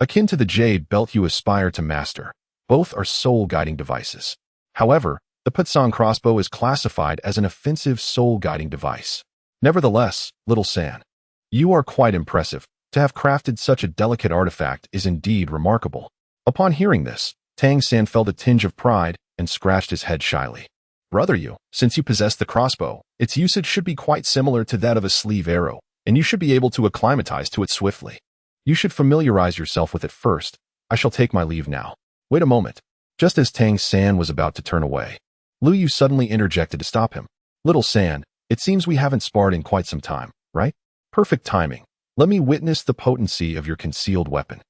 Akin to the jade belt you aspire to master, both are soul-guiding devices. However, the Patsong crossbow is classified as an offensive soul-guiding device. Nevertheless, Little San, you are quite impressive. To have crafted such a delicate artifact is indeed remarkable." Upon hearing this, Tang San felt a tinge of pride and scratched his head shyly. "Brother Yu, since you possess the crossbow, its usage should be quite similar to that of a sleeve arrow, and you should be able to acclimatize to it swiftly. You should familiarize yourself with it first. I shall take my leave now." Wait a moment. Just as Tang San was about to turn away, Lu Yu suddenly interjected to stop him. "Little San, it seems we haven't sparred in quite some time, right? Perfect timing. Let me witness the potency of your concealed weapon."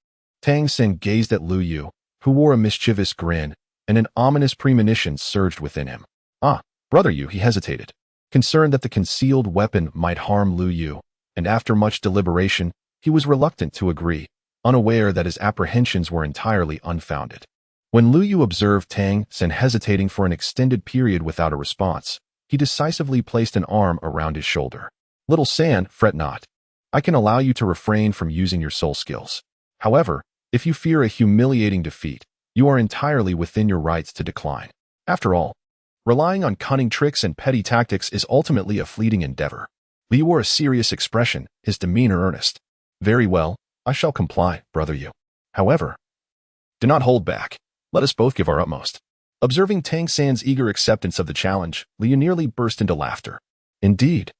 Tang San gazed at Lu Yu, who wore a mischievous grin, and an ominous premonition surged within him. "Ah, Brother Yu," he hesitated, concerned that the concealed weapon might harm Lu Yu, and after much deliberation, he was reluctant to agree, unaware that his apprehensions were entirely unfounded. When Lu Yu observed Tang San hesitating for an extended period without a response, he decisively placed an arm around his shoulder. "Little San, fret not. I can allow you to refrain from using your soul skills. However, if you fear a humiliating defeat, you are entirely within your rights to decline. After all, relying on cunning tricks and petty tactics is ultimately a fleeting endeavor." Lu Yu wore a serious expression, his demeanor earnest. "Very well, I shall comply, Brother Yu. However, do not hold back. Let us both give our utmost." Observing Tang San's eager acceptance of the challenge, Lu Yu nearly burst into laughter. Indeed,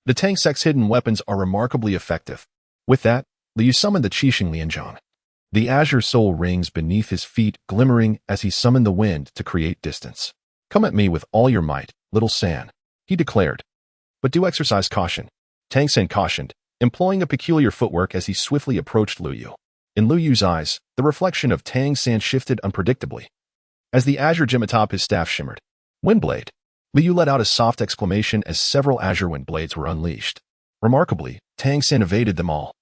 the Tang sect's hidden weapons are remarkably effective. With that, Lu Yu summoned the Qixing Lianzhang. The azure soul rings beneath his feet glimmering as he summoned the wind to create distance. "Come at me with all your might, Little San," he declared. "But do exercise caution," Tang San cautioned, employing a peculiar footwork as he swiftly approached Lu Yu. In Lu Yu's eyes, the reflection of Tang San shifted unpredictably, as the azure gem atop his staff shimmered. "Windblade!" Lu Yu let out a soft exclamation as several azure wind blades were unleashed. Remarkably, Tang San evaded them all,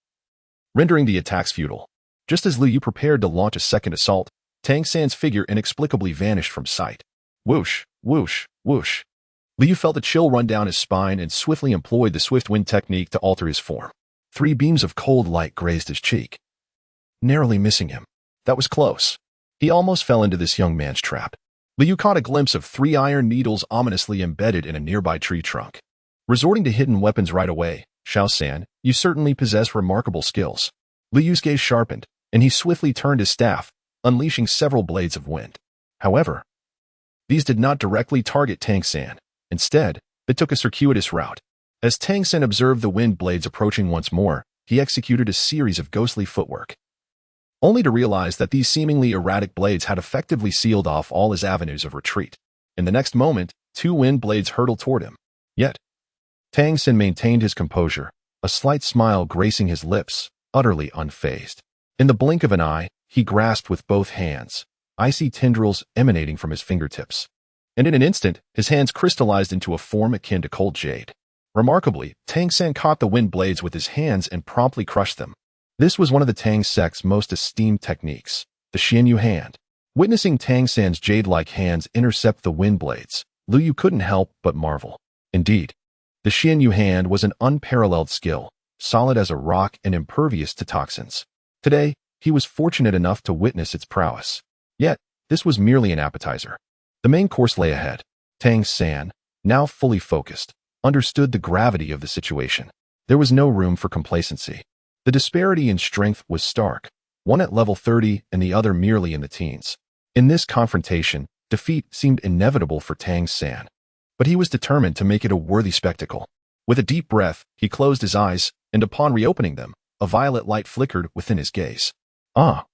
rendering the attacks futile. Just as Lu Yu prepared to launch a second assault, Tang San's figure inexplicably vanished from sight. Whoosh, whoosh, whoosh. Lu Yu felt a chill run down his spine and swiftly employed the swift wind technique to alter his form. 3 beams of cold light grazed his cheek, narrowly missing him. That was close. He almost fell into this young man's trap. Lu Yu caught a glimpse of 3 iron needles ominously embedded in a nearby tree trunk. Resorting to hidden weapons right away, Xiao San, you certainly possess remarkable skills. Lu Yu's gaze sharpened, and he swiftly turned his staff, unleashing several blades of wind. However, these did not directly target Tang San. Instead, they took a circuitous route. As Tang San observed the wind blades approaching once more, he executed a series of ghostly footwork, only to realize that these seemingly erratic blades had effectively sealed off all his avenues of retreat. In the next moment, 2 wind blades hurtled toward him. Yet, Tang San maintained his composure, a slight smile gracing his lips, utterly unfazed. In the blink of an eye, he grasped with both hands, icy tendrils emanating from his fingertips. And in an instant, his hands crystallized into a form akin to cold jade. Remarkably, Tang San caught the wind blades with his hands and promptly crushed them. This was one of the Tang sect's most esteemed techniques, the Xianyu hand. Witnessing Tang San's jade-like hands intercept the wind blades, Lu Yu couldn't help but marvel. Indeed, the Xianyu hand was an unparalleled skill, solid as a rock and impervious to toxins. Today, he was fortunate enough to witness its prowess. Yet, this was merely an appetizer. The main course lay ahead. Tang San, now fully focused, understood the gravity of the situation. There was no room for complacency. The disparity in strength was stark, one at level 30 and the other merely in the teens. In this confrontation, defeat seemed inevitable for Tang San, but he was determined to make it a worthy spectacle. With a deep breath, he closed his eyes, and upon reopening them, a violet light flickered within his gaze. "Ah,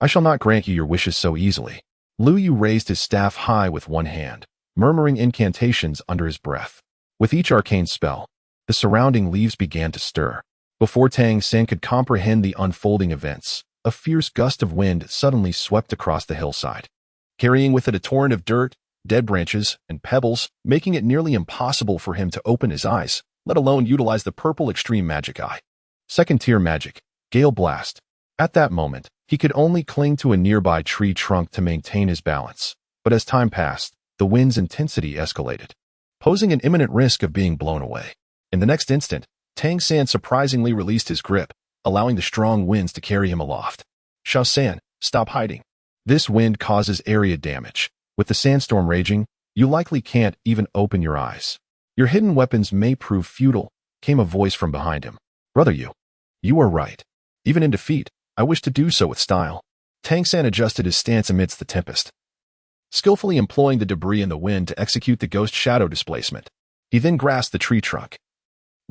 I shall not grant you your wishes so easily." Lu Yu raised his staff high with one hand, murmuring incantations under his breath. With each arcane spell, the surrounding leaves began to stir. Before Tang San could comprehend the unfolding events, a fierce gust of wind suddenly swept across the hillside, carrying with it a torrent of dirt, dead branches, and pebbles, making it nearly impossible for him to open his eyes, let alone utilize the purple extreme magic eye. Second-tier magic, Gale Blast. At that moment, he could only cling to a nearby tree trunk to maintain his balance, but as time passed, the wind's intensity escalated, posing an imminent risk of being blown away. In the next instant, Tang San surprisingly released his grip, allowing the strong winds to carry him aloft. Shao San, stop hiding. This wind causes area damage. With the sandstorm raging, you likely can't even open your eyes. Your hidden weapons may prove futile, came a voice from behind him. Brother Yu, you are right. Even in defeat, I wish to do so with style. Tang San adjusted his stance amidst the tempest, skillfully employing the debris in the wind to execute the ghost shadow displacement. He then grasped the tree trunk,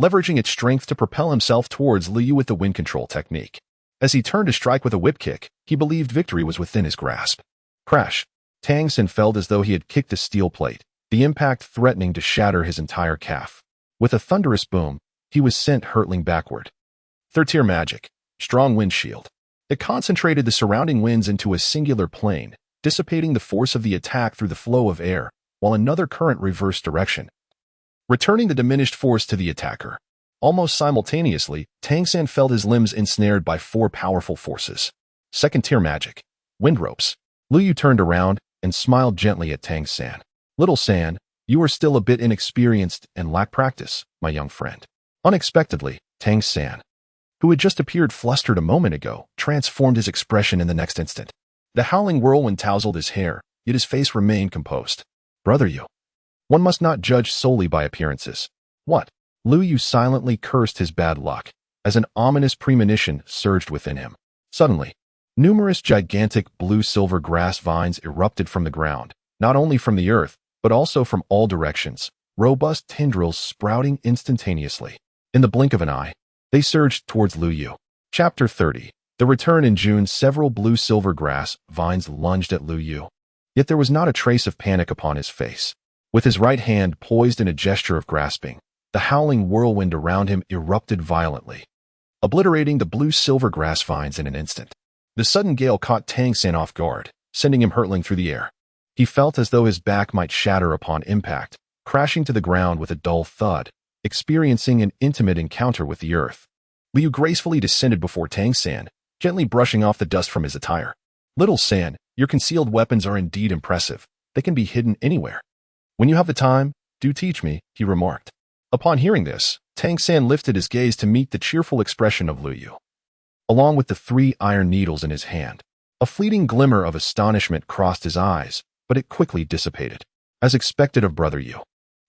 leveraging its strength to propel himself towards Lu Yu with the wind control technique. As he turned to strike with a whip kick, he believed victory was within his grasp. Crash! Tang San felt as though he had kicked a steel plate, the impact threatening to shatter his entire calf. With a thunderous boom, he was sent hurtling backward. Third-tier magic, Strong Wind Shield. It concentrated the surrounding winds into a singular plane, dissipating the force of the attack through the flow of air, while another current reversed direction, returning the diminished force to the attacker. Almost simultaneously, Tang San felt his limbs ensnared by 4 powerful forces. Second-tier magic, Wind Ropes. Lu Yu turned around and smiled gently at Tang San. Little San, you are still a bit inexperienced and lack practice, my young friend. Unexpectedly, Tang San, who had just appeared flustered a moment ago, transformed his expression in the next instant. The howling whirlwind tousled his hair, yet his face remained composed. Brother Yu, one must not judge solely by appearances. What? Lu Yu silently cursed his bad luck, as an ominous premonition surged within him. Suddenly, numerous gigantic blue-silver grass vines erupted from the ground, not only from the earth, but also from all directions, robust tendrils sprouting instantaneously. In the blink of an eye, they surged towards Lu Yu. Chapter 30. The return. In June, several blue-silver grass vines lunged at Lu Yu. Yet there was not a trace of panic upon his face. With his right hand poised in a gesture of grasping, the howling whirlwind around him erupted violently, obliterating the blue-silver grass vines in an instant. The sudden gale caught Tang San off guard, sending him hurtling through the air. He felt as though his back might shatter upon impact, crashing to the ground with a dull thud, experiencing an intimate encounter with the earth. Lu Yu gracefully descended before Tang San, gently brushing off the dust from his attire. Little San, your concealed weapons are indeed impressive. They can be hidden anywhere. When you have the time, do teach me, he remarked. Upon hearing this, Tang San lifted his gaze to meet the cheerful expression of Lu Yu, along with the 3 iron needles in his hand. A fleeting glimmer of astonishment crossed his eyes, but it quickly dissipated. As expected of Brother Yu,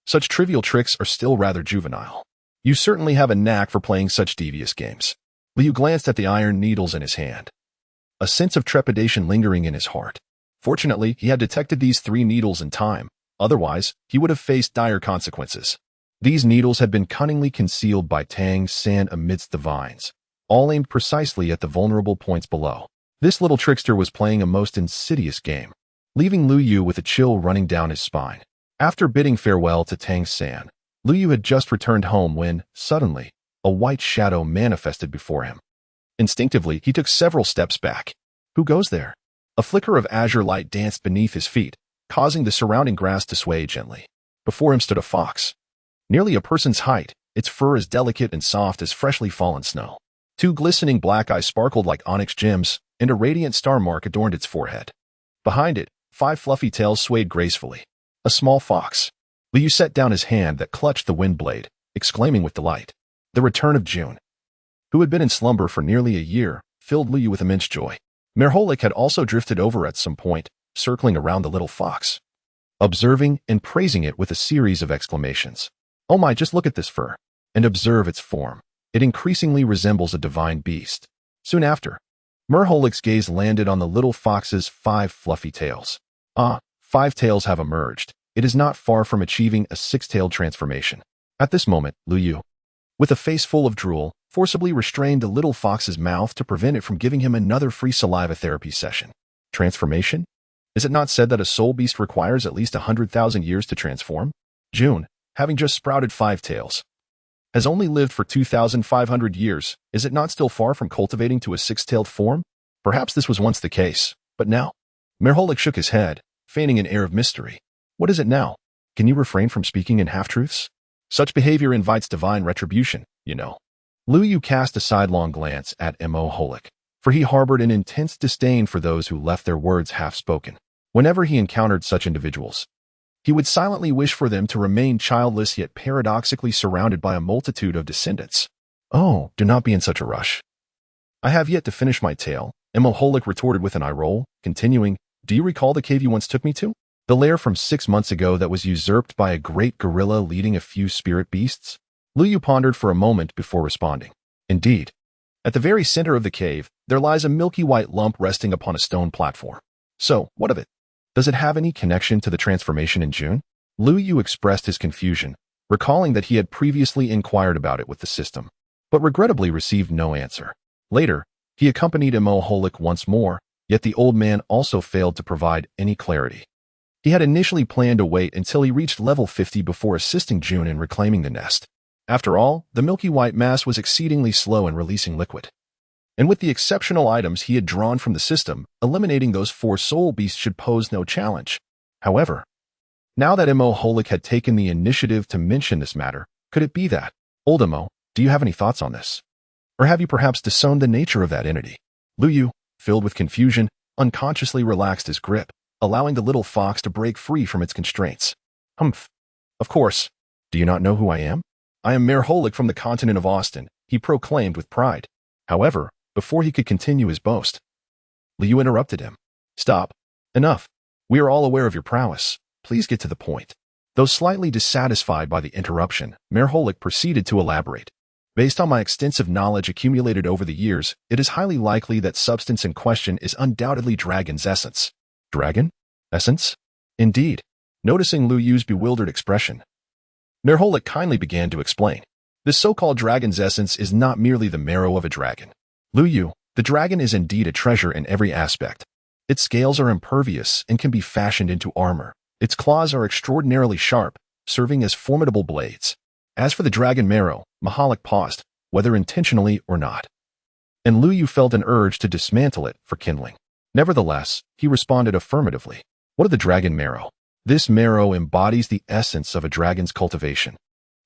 such trivial tricks are still rather juvenile. You certainly have a knack for playing such devious games. Lu Yu glanced at the iron needles in his hand, a sense of trepidation lingering in his heart. Fortunately, he had detected these 3 needles in time. Otherwise, he would have faced dire consequences. These needles had been cunningly concealed by Tang San amidst the vines, all aimed precisely at the vulnerable points below. This little trickster was playing a most insidious game, leaving Lu Yu with a chill running down his spine. After bidding farewell to Tang San, Lu Yu had just returned home when, suddenly, a white shadow manifested before him. Instinctively, he took several steps back. Who goes there? A flicker of azure light danced beneath his feet, causing the surrounding grass to sway gently. Before him stood a fox, nearly a person's height, its fur as delicate and soft as freshly fallen snow. 2 glistening black eyes sparkled like onyx gems, and a radiant star mark adorned its forehead. Behind it, 5 fluffy tails swayed gracefully. A small fox. Lu Yu set down his hand that clutched the wind blade, exclaiming with delight. The return of June, who had been in slumber for nearly a year, filled Lu Yu with immense joy. Merholik had also drifted over at some point, circling around the little fox, observing and praising it with a series of exclamations. Oh my, just look at this fur, and observe its form. It increasingly resembles a divine beast. Soon after, Merholik's gaze landed on the little fox's 5 fluffy tails. 5 tails have emerged. It is not far from achieving a 6-tailed transformation. At this moment, Lu Yu, with a face full of drool, forcibly restrained the little fox's mouth to prevent it from giving him another free saliva therapy session. Transformation? Is it not said that a soul beast requires at least 100,000 years to transform? June, having just sprouted 5 tails, has only lived for 2,500 years. Is it not still far from cultivating to a 6-tailed form? Perhaps this was once the case, but now? Merholik shook his head, feigning an air of mystery. What is it now? Can you refrain from speaking in half-truths? Such behavior invites divine retribution, you know. Lu Yu cast a sidelong glance at Merholik, for he harbored an intense disdain for those who left their words half-spoken. Whenever he encountered such individuals, he would silently wish for them to remain childless yet paradoxically surrounded by a multitude of descendants. Oh, do not be in such a rush. I have yet to finish my tale, Merholik retorted with an eye roll, continuing, do you recall the cave you once took me to? The lair from 6 months ago that was usurped by a great gorilla leading a few spirit beasts? Lu Yu pondered for a moment before responding. Indeed. At the very center of the cave, there lies a milky white lump resting upon a stone platform. So, what of it? Does it have any connection to the transformation in June? Lu Yu expressed his confusion, recalling that he had previously inquired about it with the system, but regrettably received no answer. Later, he accompanied Merholik once more, yet the old man also failed to provide any clarity. He had initially planned to wait until he reached level 50 before assisting June in reclaiming the nest. After all, the milky white mass was exceedingly slow in releasing liquid. And with the exceptional items he had drawn from the system, eliminating those 4 soul beasts should pose no challenge. However, now that Merholik had taken the initiative to mention this matter, could it be that? Old Emo, do you have any thoughts on this? Or have you perhaps disowned the nature of that entity? Lu Yu, filled with confusion, unconsciously relaxed his grip, allowing the little fox to break free from its constraints. Humph. Of course. Do you not know who I am? I am Merholik from the continent of Austin, he proclaimed with pride. However, before he could continue his boast, Lu Yu interrupted him. Stop. Enough. We are all aware of your prowess. Please get to the point. Though slightly dissatisfied by the interruption, Merholik proceeded to elaborate. Based on my extensive knowledge accumulated over the years, it is highly likely that substance in question is undoubtedly Dragon's essence. Dragon? Essence? Indeed. Noticing Lu Yu's bewildered expression, Merholik kindly began to explain. This so-called Dragon's essence is not merely the marrow of a dragon. Lu Yu, the dragon is indeed a treasure in every aspect. Its scales are impervious and can be fashioned into armor. Its claws are extraordinarily sharp, serving as formidable blades. As for the dragon marrow, Merholik paused, whether intentionally or not. And Lu Yu felt an urge to dismantle it for kindling. Nevertheless, he responded affirmatively. What of the dragon marrow? This marrow embodies the essence of a dragon's cultivation.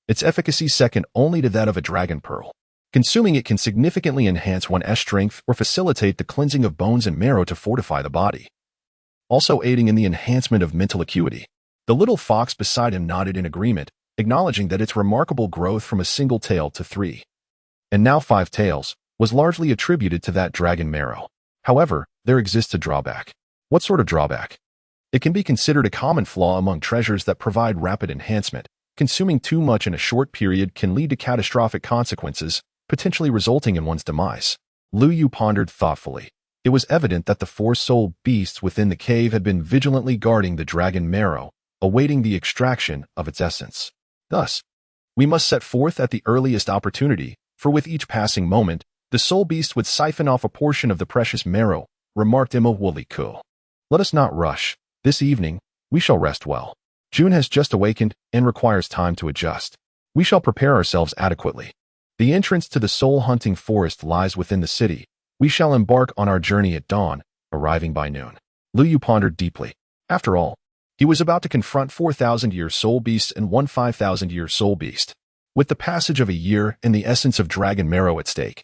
Its efficacy second only to that of a dragon pearl. Consuming it can significantly enhance one's strength or facilitate the cleansing of bones and marrow to fortify the body, also aiding in the enhancement of mental acuity. The little fox beside him nodded in agreement, acknowledging that its remarkable growth from a single tail to 3, and now 5 tails, was largely attributed to that dragon marrow. However, there exists a drawback. What sort of drawback? It can be considered a common flaw among treasures that provide rapid enhancement. Consuming too much in a short period can lead to catastrophic consequences, potentially resulting in one's demise. Lu Yu pondered thoughtfully. It was evident that the 4 soul beasts within the cave had been vigilantly guarding the dragon marrow, awaiting the extraction of its essence. Thus, we must set forth at the earliest opportunity, for with each passing moment, the soul beast would siphon off a portion of the precious marrow, remarked Merholik. Let us not rush. This evening, we shall rest well. June has just awakened and requires time to adjust. We shall prepare ourselves adequately. The entrance to the soul-hunting forest lies within the city. We shall embark on our journey at dawn, arriving by noon. Lu Yu pondered deeply. After all, he was about to confront 4,000-year soul beasts and one 5,000-year soul beast. With the passage of a year and the essence of dragon marrow at stake,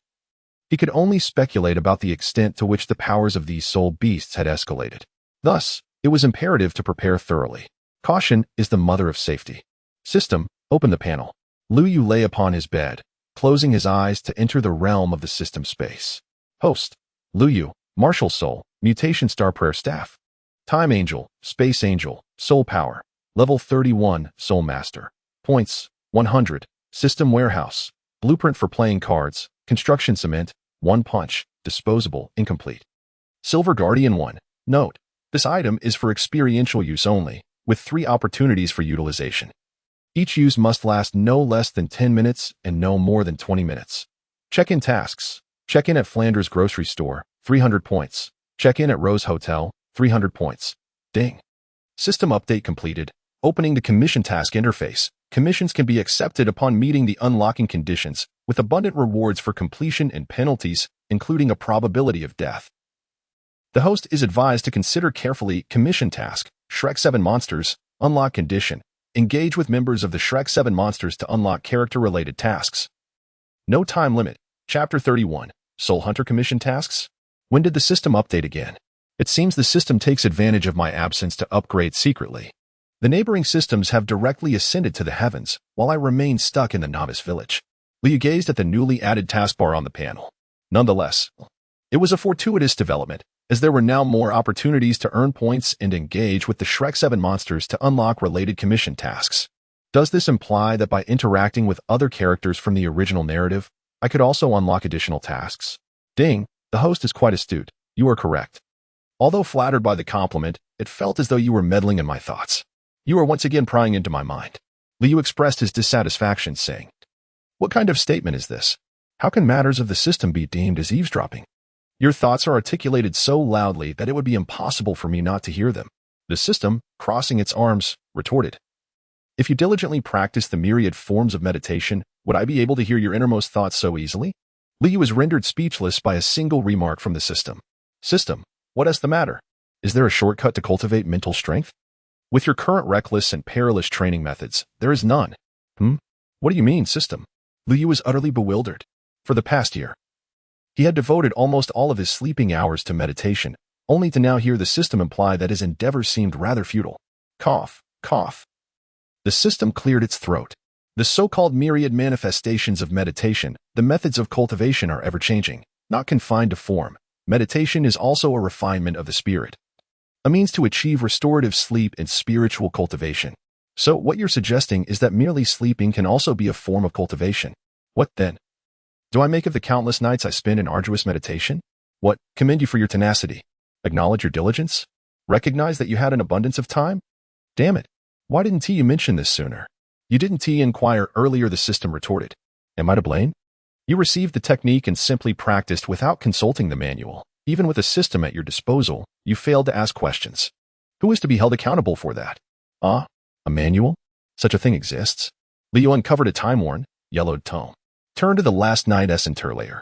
he could only speculate about the extent to which the powers of these soul beasts had escalated. Thus, it was imperative to prepare thoroughly. Caution is the mother of safety. System, open the panel. Lu Yu lay upon his bed, closing his eyes to enter the realm of the system space. Host, Lu Yu, Martial Soul, Mutation Star Prayer Staff. Time Angel, Space Angel, Soul Power. Level 31, Soul Master. Points, 100. System Warehouse. Blueprint for playing cards. Construction Cement, 1 punch. Disposable, incomplete. Silver Guardian 1. Note, this item is for experiential use only, with 3 opportunities for utilization. Each use must last no less than 10 minutes and no more than 20 minutes. Check-in tasks. Check-in at Flanders Grocery Store, 300 points. Check-in at Rose Hotel, 300 points. Ding. System update completed. Opening the commission task interface. Commissions can be accepted upon meeting the unlocking conditions, with abundant rewards for completion and penalties, including a probability of death. The host is advised to consider carefully commission task, Shrek 7 Monsters, unlock condition. Engage with members of the Shrek 7 Monsters to unlock character-related tasks. No time limit. Chapter 31. Soul Hunter Commission Tasks? When did the system update again? It seems the system takes advantage of my absence to upgrade secretly. The neighboring systems have directly ascended to the heavens, while I remain stuck in the novice village. Liu gazed at the newly added taskbar on the panel. Nonetheless, it was a fortuitous development, as there were now more opportunities to earn points and engage with the Shrek 7 Monsters to unlock related commission tasks. Does this imply that by interacting with other characters from the original narrative, I could also unlock additional tasks? Ding, the host is quite astute. You are correct. Although flattered by the compliment, it felt as though you were meddling in my thoughts. You are once again prying into my mind. Liu expressed his dissatisfaction, saying, "What kind of statement is this? How can matters of the system be deemed as eavesdropping? Your thoughts are articulated so loudly that it would be impossible for me not to hear them." The system, crossing its arms, retorted, "If you diligently practice the myriad forms of meditation, would I be able to hear your innermost thoughts so easily?" Liu was rendered speechless by a single remark from the system. System, what is the matter? Is there a shortcut to cultivate mental strength? With your current reckless and perilous training methods, there is none. What do you mean, system? Liu was utterly bewildered. For the past year, he had devoted almost all of his sleeping hours to meditation, only to now hear the system imply that his endeavors seemed rather futile. Cough, cough. The system cleared its throat. The so-called myriad manifestations of meditation, the methods of cultivation are ever-changing, not confined to form. Meditation is also a refinement of the spirit, a means to achieve restorative sleep and spiritual cultivation. So what you're suggesting is that merely sleeping can also be a form of cultivation. What then? Do I make of the countless nights I spend in arduous meditation? What? Commend you for your tenacity. Acknowledge your diligence? Recognize that you had an abundance of time? Damn it. Why didn't you mention this sooner? You didn't inquire earlier, the system retorted. Am I to blame? You received the technique and simply practiced without consulting the manual. Even with a system at your disposal, you failed to ask questions. Who is to be held accountable for that? A manual? Such a thing exists? Liu uncovered a time-worn, yellowed tome. Turn to the last night's interlayer.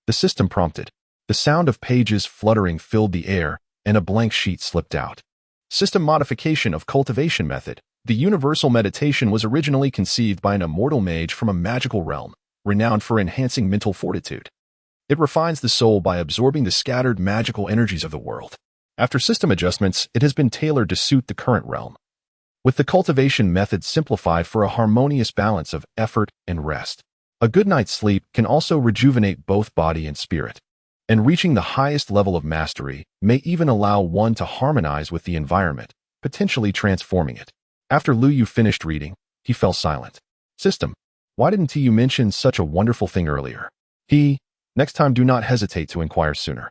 The system prompted. The sound of pages fluttering filled the air, and a blank sheet slipped out. System modification of cultivation method. The universal meditation was originally conceived by an immortal mage from a magical realm, renowned for enhancing mental fortitude. It refines the soul by absorbing the scattered magical energies of the world. After system adjustments, it has been tailored to suit the current realm, with the cultivation method simplified for a harmonious balance of effort and rest. A good night's sleep can also rejuvenate both body and spirit, and reaching the highest level of mastery may even allow one to harmonize with the environment, potentially transforming it. After Liu finished reading, he fell silent. System, why didn't you mention such a wonderful thing earlier? Next time do not hesitate to inquire sooner.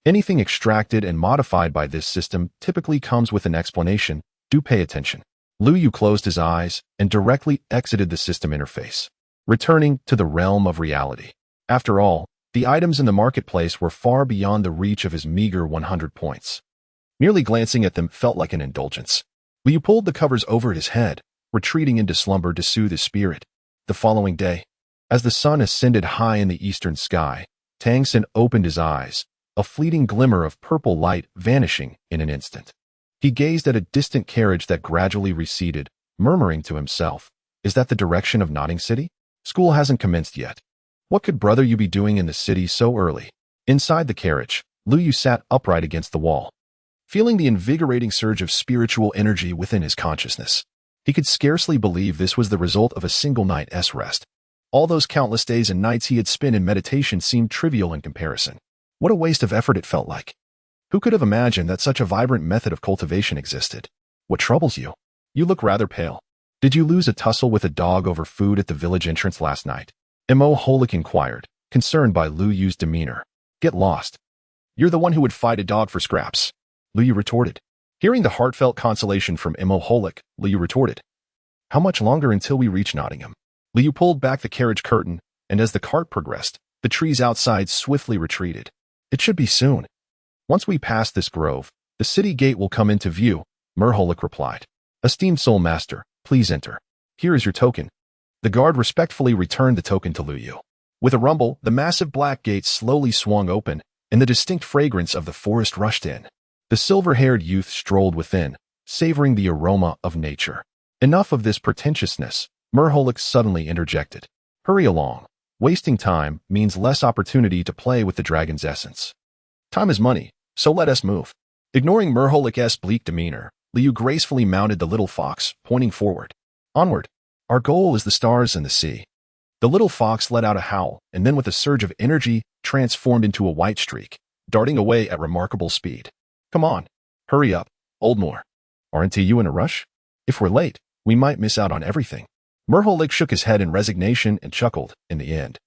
Anything extracted and modified by this system typically comes with an explanation. Do pay attention. Liu closed his eyes and directly exited the system interface, returning to the realm of reality. After all, the items in the marketplace were far beyond the reach of his meager 100 points. Merely glancing at them felt like an indulgence. Liu pulled the covers over his head, retreating into slumber to soothe his spirit. The following day, as the sun ascended high in the eastern sky, Tang Xin opened his eyes, a fleeting glimmer of purple light vanishing in an instant. He gazed at a distant carriage that gradually receded, murmuring to himself, "Is that the direction of Nodding City? School hasn't commenced yet. What could brother you be doing in the city so early?" Inside the carriage, Liu sat upright against the wall, feeling the invigorating surge of spiritual energy within his consciousness. He could scarcely believe this was the result of a single night's rest. All those countless days and nights he had spent in meditation seemed trivial in comparison. What a waste of effort it felt like. Who could have imagined that such a vibrant method of cultivation existed? What troubles you? You look rather pale. Did you lose a tussle with a dog over food at the village entrance last night? Mo Holic inquired, concerned by Liu's demeanor. Get lost. You're the one who would fight a dog for scraps. Liu retorted. Hearing the heartfelt consolation from Mo Holic, Liu retorted. How much longer until we reach Nottingham? Liu pulled back the carriage curtain, and as the cart progressed, the trees outside swiftly retreated. It should be soon. Once we pass this grove, The city gate will come into view, Merholik replied. Esteemed Soul Master, please enter. Here is your token. The guard respectfully returned the token to Lu Yu. With a rumble, the massive black gate slowly swung open, and the distinct fragrance of the forest rushed in. The silver-haired youth strolled within, savoring the aroma of nature. Enough of this pretentiousness, Merholik suddenly interjected. Hurry along. Wasting time means less opportunity to play with the dragon's essence. Time is money, so let us move. Ignoring Merholik's bleak demeanor, Liu gracefully mounted the little fox, pointing forward. Onward. Our goal is the stars and the sea. The little fox let out a howl, and then with a surge of energy, transformed into a white streak, darting away at remarkable speed. Come on. Hurry up, Oldmore. Aren't you in a rush? If we're late, we might miss out on everything. Merholik shook his head in resignation and chuckled in the end.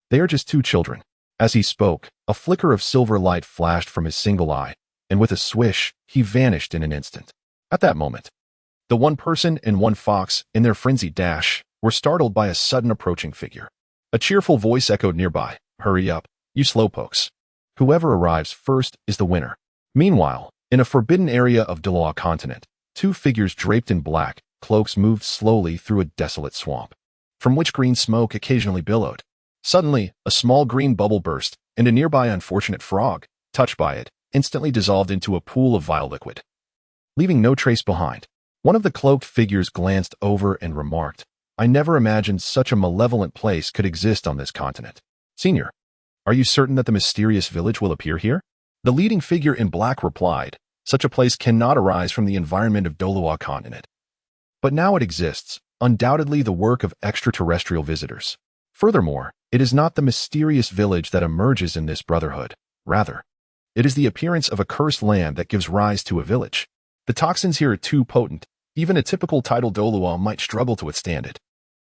They are just two children. As he spoke, a flicker of silver light flashed from his single eye, and with a swish, he vanished in an instant. At that moment, the one person and one fox, in their frenzied dash, were startled by a sudden approaching figure. A cheerful voice echoed nearby. Hurry up, you slowpokes. Whoever arrives first is the winner. Meanwhile, in a forbidden area of Daloa continent, two figures draped in black cloaks moved slowly through a desolate swamp, from which green smoke occasionally billowed. Suddenly, a small green bubble burst, and a nearby unfortunate frog, touched by it, instantly dissolved into a pool of vile liquid, leaving no trace behind. One of the cloaked figures glanced over and remarked, I never imagined such a malevolent place could exist on this continent. Senior, are you certain that the mysterious village will appear here? The leading figure in black replied, such a place cannot arise from the environment of Daloa continent. But now it exists, undoubtedly the work of extraterrestrial visitors. Furthermore, it is not the mysterious village that emerges in this brotherhood. Rather, it is the appearance of a cursed land that gives rise to a village. The toxins here are too potent. Even a typical tidal Daloa might struggle to withstand it.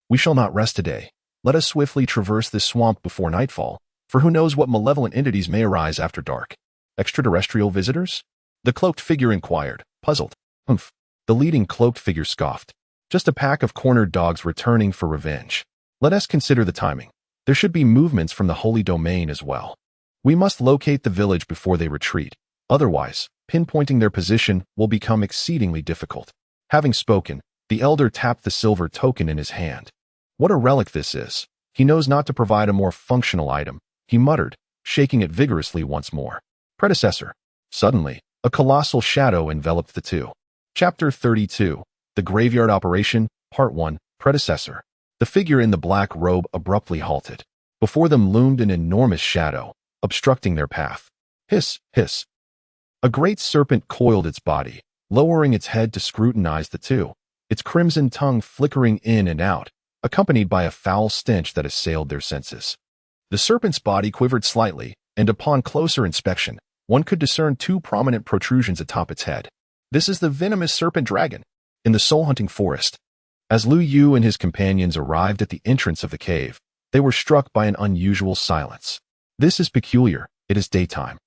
We shall not rest today. Let us swiftly traverse this swamp before nightfall, for who knows what malevolent entities may arise after dark. Extraterrestrial visitors? The cloaked figure inquired, puzzled. Humph. The leading cloaked figure scoffed. Just a pack of cornered dogs returning for revenge. Let us consider the timing. There should be movements from the holy domain as well. We must locate the village before they retreat. Otherwise, pinpointing their position will become exceedingly difficult. Having spoken, the elder tapped the silver token in his hand. What a relic this is. He knows not to provide a more functional item, he muttered, shaking it vigorously once more. Predecessor. Suddenly, a colossal shadow enveloped the two. Chapter 32. The Graveyard Operation, Part 1, Predecessor. The figure in the black robe abruptly halted. Before them loomed an enormous shadow, obstructing their path. Hiss, hiss. A great serpent coiled its body, lowering its head to scrutinize the two, its crimson tongue flickering in and out, accompanied by a foul stench that assailed their senses. The serpent's body quivered slightly, and upon closer inspection, one could discern two prominent protrusions atop its head. This is the venomous serpent dragon, in the soul-hunting forest. As Lu Yu and his companions arrived at the entrance of the cave, they were struck by an unusual silence. This is peculiar, it is daytime.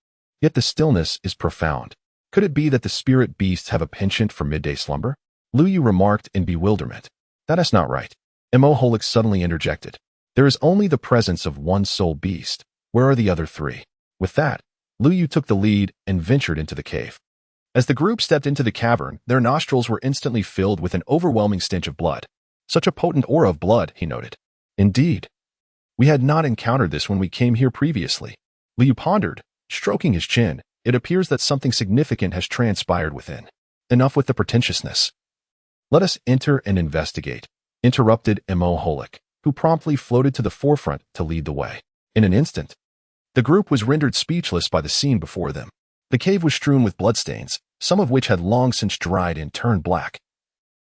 Yet the stillness is profound. Could it be that the spirit beasts have a penchant for midday slumber? Lu Yu remarked in bewilderment. That is not right. Merholik suddenly interjected. There is only the presence of one soul beast. Where are the other three? With that, Lu Yu took the lead and ventured into the cave. As the group stepped into the cavern, their nostrils were instantly filled with an overwhelming stench of blood. Such a potent aura of blood, he noted. Indeed. We had not encountered this when we came here previously. Liu pondered, stroking his chin. It appears that something significant has transpired within. Enough with the pretentiousness. Let us enter and investigate, interrupted Merholik, who promptly floated to the forefront to lead the way. In an instant, the group was rendered speechless by the scene before them. The cave was strewn with bloodstains, some of which had long since dried and turned black,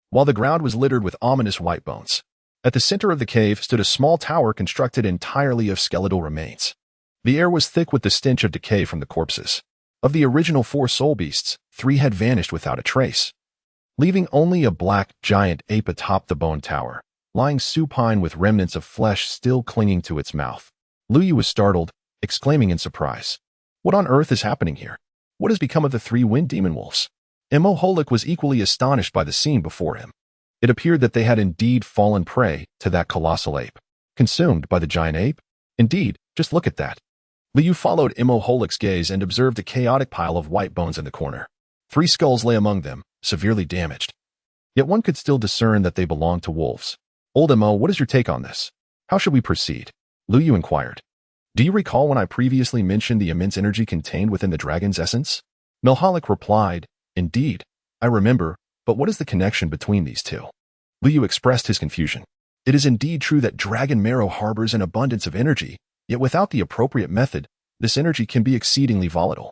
while the ground was littered with ominous white bones. At the center of the cave stood a small tower constructed entirely of skeletal remains. The air was thick with the stench of decay from the corpses. Of the original 4 soul beasts, 3 had vanished without a trace, leaving only a black giant ape atop the bone tower, lying supine with remnants of flesh still clinging to its mouth. Lu Yu was startled, exclaiming in surprise. What on earth is happening here? What has become of the 3 wind demon wolves? Merholik was equally astonished by the scene before him. It appeared that they had indeed fallen prey to that colossal ape. Consumed by the giant ape? Indeed, just look at that. Liu followed Merholik's gaze and observed a chaotic pile of white bones in the corner. 3 skulls lay among them, severely damaged. Yet one could still discern that they belonged to wolves. Old Mo, what is your take on this? How should we proceed? Lu Yu inquired. Do you recall when I previously mentioned the immense energy contained within the dragon's essence? Milhalik replied, Indeed, I remember, but what is the connection between these two? Lu Yu expressed his confusion. It is indeed true that dragon marrow harbors an abundance of energy, yet without the appropriate method, this energy can be exceedingly volatile.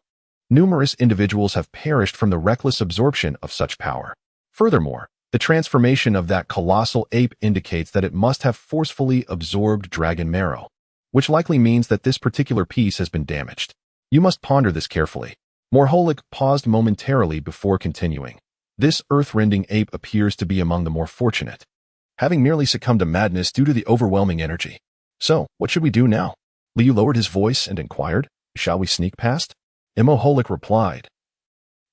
Numerous individuals have perished from the reckless absorption of such power. Furthermore, the transformation of that colossal ape indicates that it must have forcefully absorbed dragon marrow, which likely means that this particular piece has been damaged. You must ponder this carefully. Morholik paused momentarily before continuing. This earth-rending ape appears to be among the more fortunate, having merely succumbed to madness due to the overwhelming energy. So, what should we do now? Liu lowered his voice and inquired, Shall we sneak past? Moholik replied,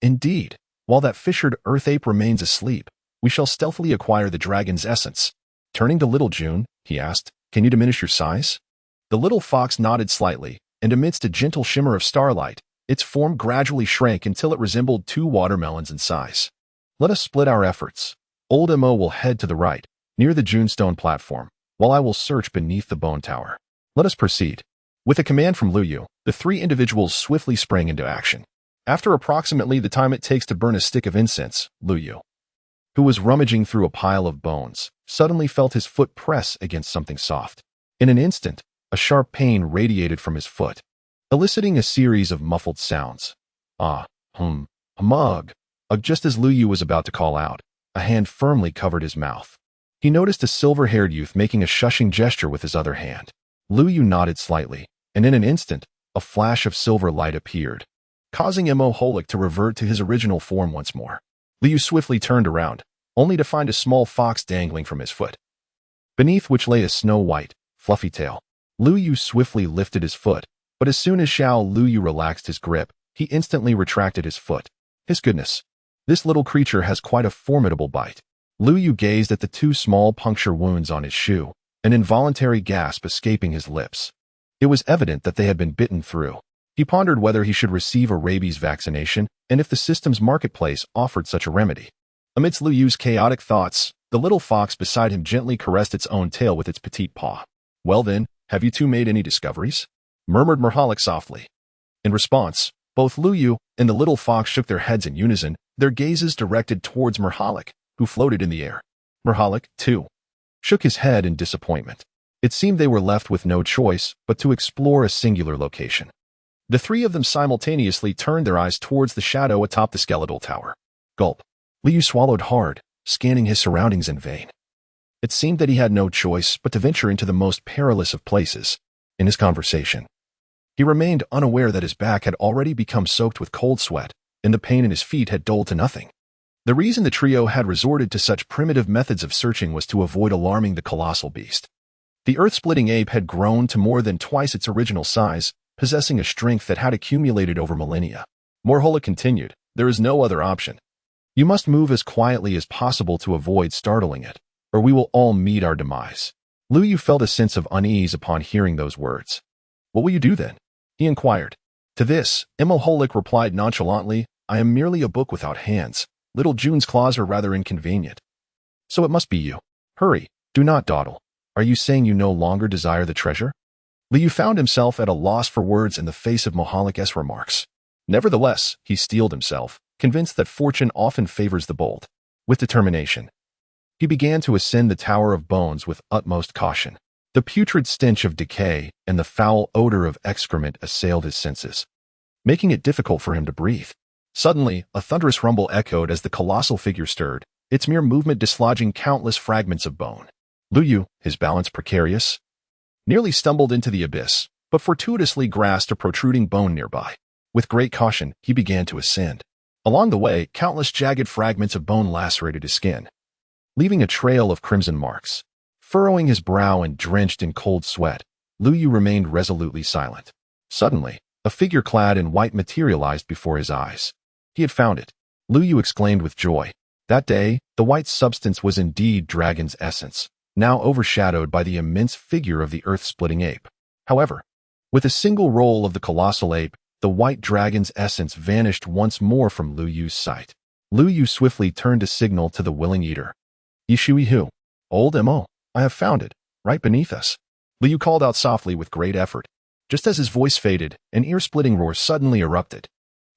Indeed, while that fissured earth ape remains asleep, we shall stealthily acquire the dragon's essence. Turning to Little June, he asked, Can you diminish your size? The little fox nodded slightly, and amidst a gentle shimmer of starlight, its form gradually shrank until it resembled 2 watermelons in size. Let us split our efforts. Old Mo will head to the right, near the Junestone platform, while I will search beneath the bone tower. Let us proceed. With a command from Lu Yu, the 3 individuals swiftly sprang into action. After approximately the time it takes to burn a stick of incense, Lu Yu, who was rummaging through a pile of bones, suddenly felt his foot press against something soft. In an instant, a sharp pain radiated from his foot, eliciting a series of muffled sounds. Mug. Just as Lu Yu was about to call out, a hand firmly covered his mouth. He noticed a silver-haired youth making a shushing gesture with his other hand. Lu Yu nodded slightly, and in an instant, a flash of silver light appeared, causing Moholik to revert to his original form once more. Lu Yu swiftly turned around, only to find a small fox dangling from his foot, beneath which lay a snow-white, fluffy tail. Lu Yu swiftly lifted his foot, but as soon as Xiao Lu Yu relaxed his grip, he instantly retracted his foot. His goodness, this little creature has quite a formidable bite. Lu Yu gazed at the 2 small puncture wounds on his shoe, an involuntary gasp escaping his lips. It was evident that they had been bitten through. He pondered whether he should receive a rabies vaccination and if the system's marketplace offered such a remedy. Amidst Lu Yu's chaotic thoughts, the little fox beside him gently caressed its own tail with its petite paw. Well then, have you 2 made any discoveries? Murmured Morholik softly. In response, both Lu Yu and the little fox shook their heads in unison, their gazes directed towards Morholik, who floated in the air. Morholik, too, shook his head in disappointment. It seemed they were left with no choice but to explore a singular location. The 3 of them simultaneously turned their eyes towards the shadow atop the skeletal tower. Gulp. Lu Yu swallowed hard, scanning his surroundings in vain. It seemed that he had no choice but to venture into the most perilous of places. In his conversation, he remained unaware that his back had already become soaked with cold sweat, and the pain in his feet had dulled to nothing. The reason the trio had resorted to such primitive methods of searching was to avoid alarming the colossal beast. The earth-splitting ape had grown to more than twice its original size, possessing a strength that had accumulated over millennia. Morholik continued, There is no other option. You must move as quietly as possible to avoid startling it, or we will all meet our demise. Lu Yu felt a sense of unease upon hearing those words. What will you do then? He inquired. To this, Moholik replied nonchalantly, I am merely a book without hands. Little June's claws are rather inconvenient. So it must be you. Hurry, do not dawdle. Are you saying you no longer desire the treasure? Lu Yu found himself at a loss for words in the face of Moholik's remarks. Nevertheless, he steeled himself, convinced that fortune often favors the bold. With determination, he began to ascend the Tower of Bones with utmost caution. The putrid stench of decay and the foul odor of excrement assailed his senses, making it difficult for him to breathe. Suddenly, a thunderous rumble echoed as the colossal figure stirred, its mere movement dislodging countless fragments of bone. Lu Yu, his balance precarious, nearly stumbled into the abyss, but fortuitously grasped a protruding bone nearby. With great caution, he began to ascend. Along the way, countless jagged fragments of bone lacerated his skin, leaving a trail of crimson marks. Furrowing his brow and drenched in cold sweat, Lu Yu remained resolutely silent. Suddenly, a figure clad in white materialized before his eyes. He had found it. Lu Yu exclaimed with joy. That day, the white substance was indeed dragon's essence, now overshadowed by the immense figure of the earth-splitting ape. However, with a single roll of the colossal ape, the white dragon's essence vanished once more from Lu Yu's sight. Lu Yu swiftly turned to signal to the willing eater. Yishui Hu, old Mo, I have found it, right beneath us. Lu Yu called out softly with great effort. Just as his voice faded, an ear-splitting roar suddenly erupted.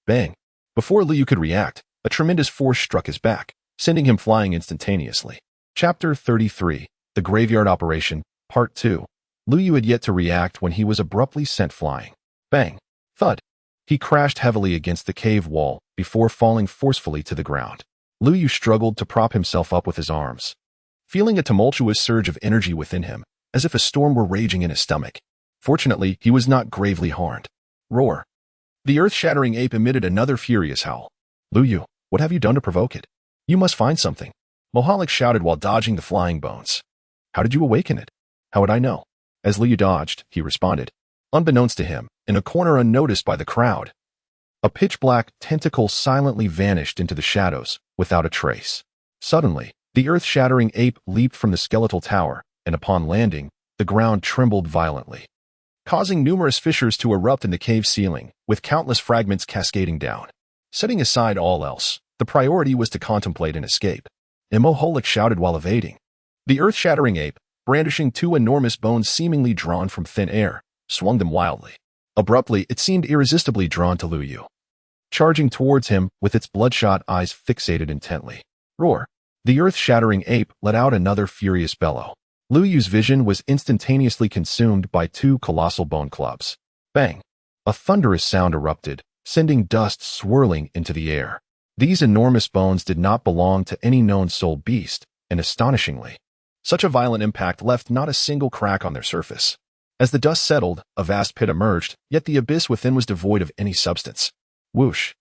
Bang! Before Lu Yu could react, a tremendous force struck his back, sending him flying instantaneously. Chapter 33, The Graveyard Operation, Part 2. Lu Yu had yet to react when he was abruptly sent flying. Bang! Thud! He crashed heavily against the cave wall before falling forcefully to the ground. Lu Yu struggled to prop himself up with his arms, feeling a tumultuous surge of energy within him, as if a storm were raging in his stomach. Fortunately, he was not gravely harmed. Roar! The earth-shattering ape emitted another furious howl. Lu Yu, what have you done to provoke it? You must find something. Mohalik shouted while dodging the flying bones. How did you awaken it? How would I know? As Lu Yu dodged, he responded. Unbeknownst to him, in a corner unnoticed by the crowd, a pitch-black tentacle silently vanished into the shadows, without a trace. Suddenly, the earth-shattering ape leaped from the skeletal tower, and upon landing, the ground trembled violently, causing numerous fissures to erupt in the cave ceiling, with countless fragments cascading down. Setting aside all else, the priority was to contemplate an escape. Mohalik shouted while evading. The earth-shattering ape, brandishing two enormous bones seemingly drawn from thin air, swung them wildly. Abruptly, it seemed irresistibly drawn to Lu Yu, charging towards him with its bloodshot eyes fixated intently. Roar! The earth-shattering ape let out another furious bellow. Lu Yu's vision was instantaneously consumed by two colossal bone clubs. Bang! A thunderous sound erupted, sending dust swirling into the air. These enormous bones did not belong to any known soul beast, and astonishingly, such a violent impact left not a single crack on their surface. As the dust settled, a vast pit emerged, yet the abyss within was devoid of any substance. Whoosh!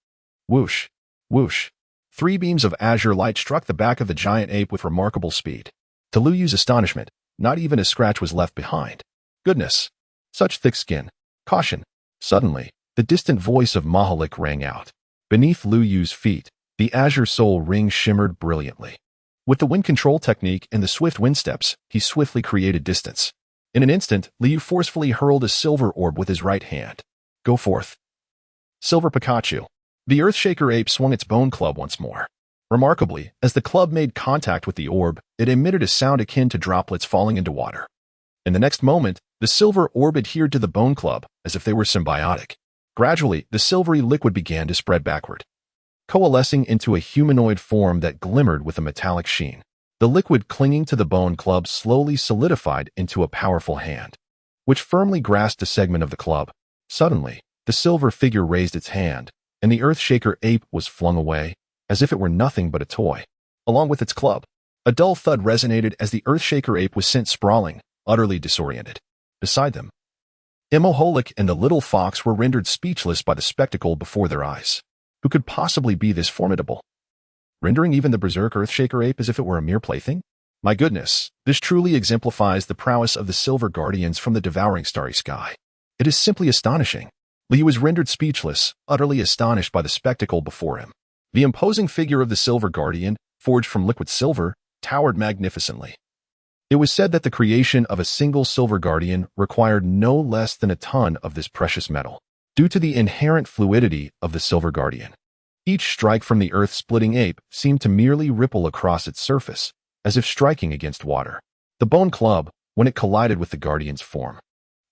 Whoosh! Whoosh! 3 beams of azure light struck the back of the giant ape with remarkable speed. To Lu Yu's astonishment, not even a scratch was left behind. Goodness! Such thick skin! Caution! Suddenly, the distant voice of Mohalik rang out. Beneath Lu Yu's feet, the azure soul ring shimmered brilliantly. With the wind control technique and the swift wind steps, he swiftly created distance. In an instant, Lu Yu forcefully hurled a silver orb with his right hand. Go forth. Silver Pikachu. The Earthshaker ape swung its bone club once more. Remarkably, as the club made contact with the orb, it emitted a sound akin to droplets falling into water. In the next moment, the silver orb adhered to the bone club, as if they were symbiotic. Gradually, the silvery liquid began to spread backward, coalescing into a humanoid form that glimmered with a metallic sheen. The liquid clinging to the bone club slowly solidified into a powerful hand, which firmly grasped a segment of the club. Suddenly, the silver figure raised its hand, and the Earthshaker ape was flung away, as if it were nothing but a toy, along with its club. A dull thud resonated as the Earthshaker ape was sent sprawling, utterly disoriented. Beside them, Mohalik and the little fox were rendered speechless by the spectacle before their eyes. Who could possibly be this formidable, rendering even the berserk Earthshaker ape as if it were a mere plaything? My goodness, this truly exemplifies the prowess of the Silver Guardians from the devouring starry sky. It is simply astonishing. Lu Yu was rendered speechless, utterly astonished by the spectacle before him. The imposing figure of the Silver Guardian, forged from liquid silver, towered magnificently. It was said that the creation of a single Silver Guardian required no less than a ton of this precious metal, due to the inherent fluidity of the Silver Guardian. Each strike from the earth-splitting ape seemed to merely ripple across its surface, as if striking against water. The bone club, when it collided with the Guardian's form,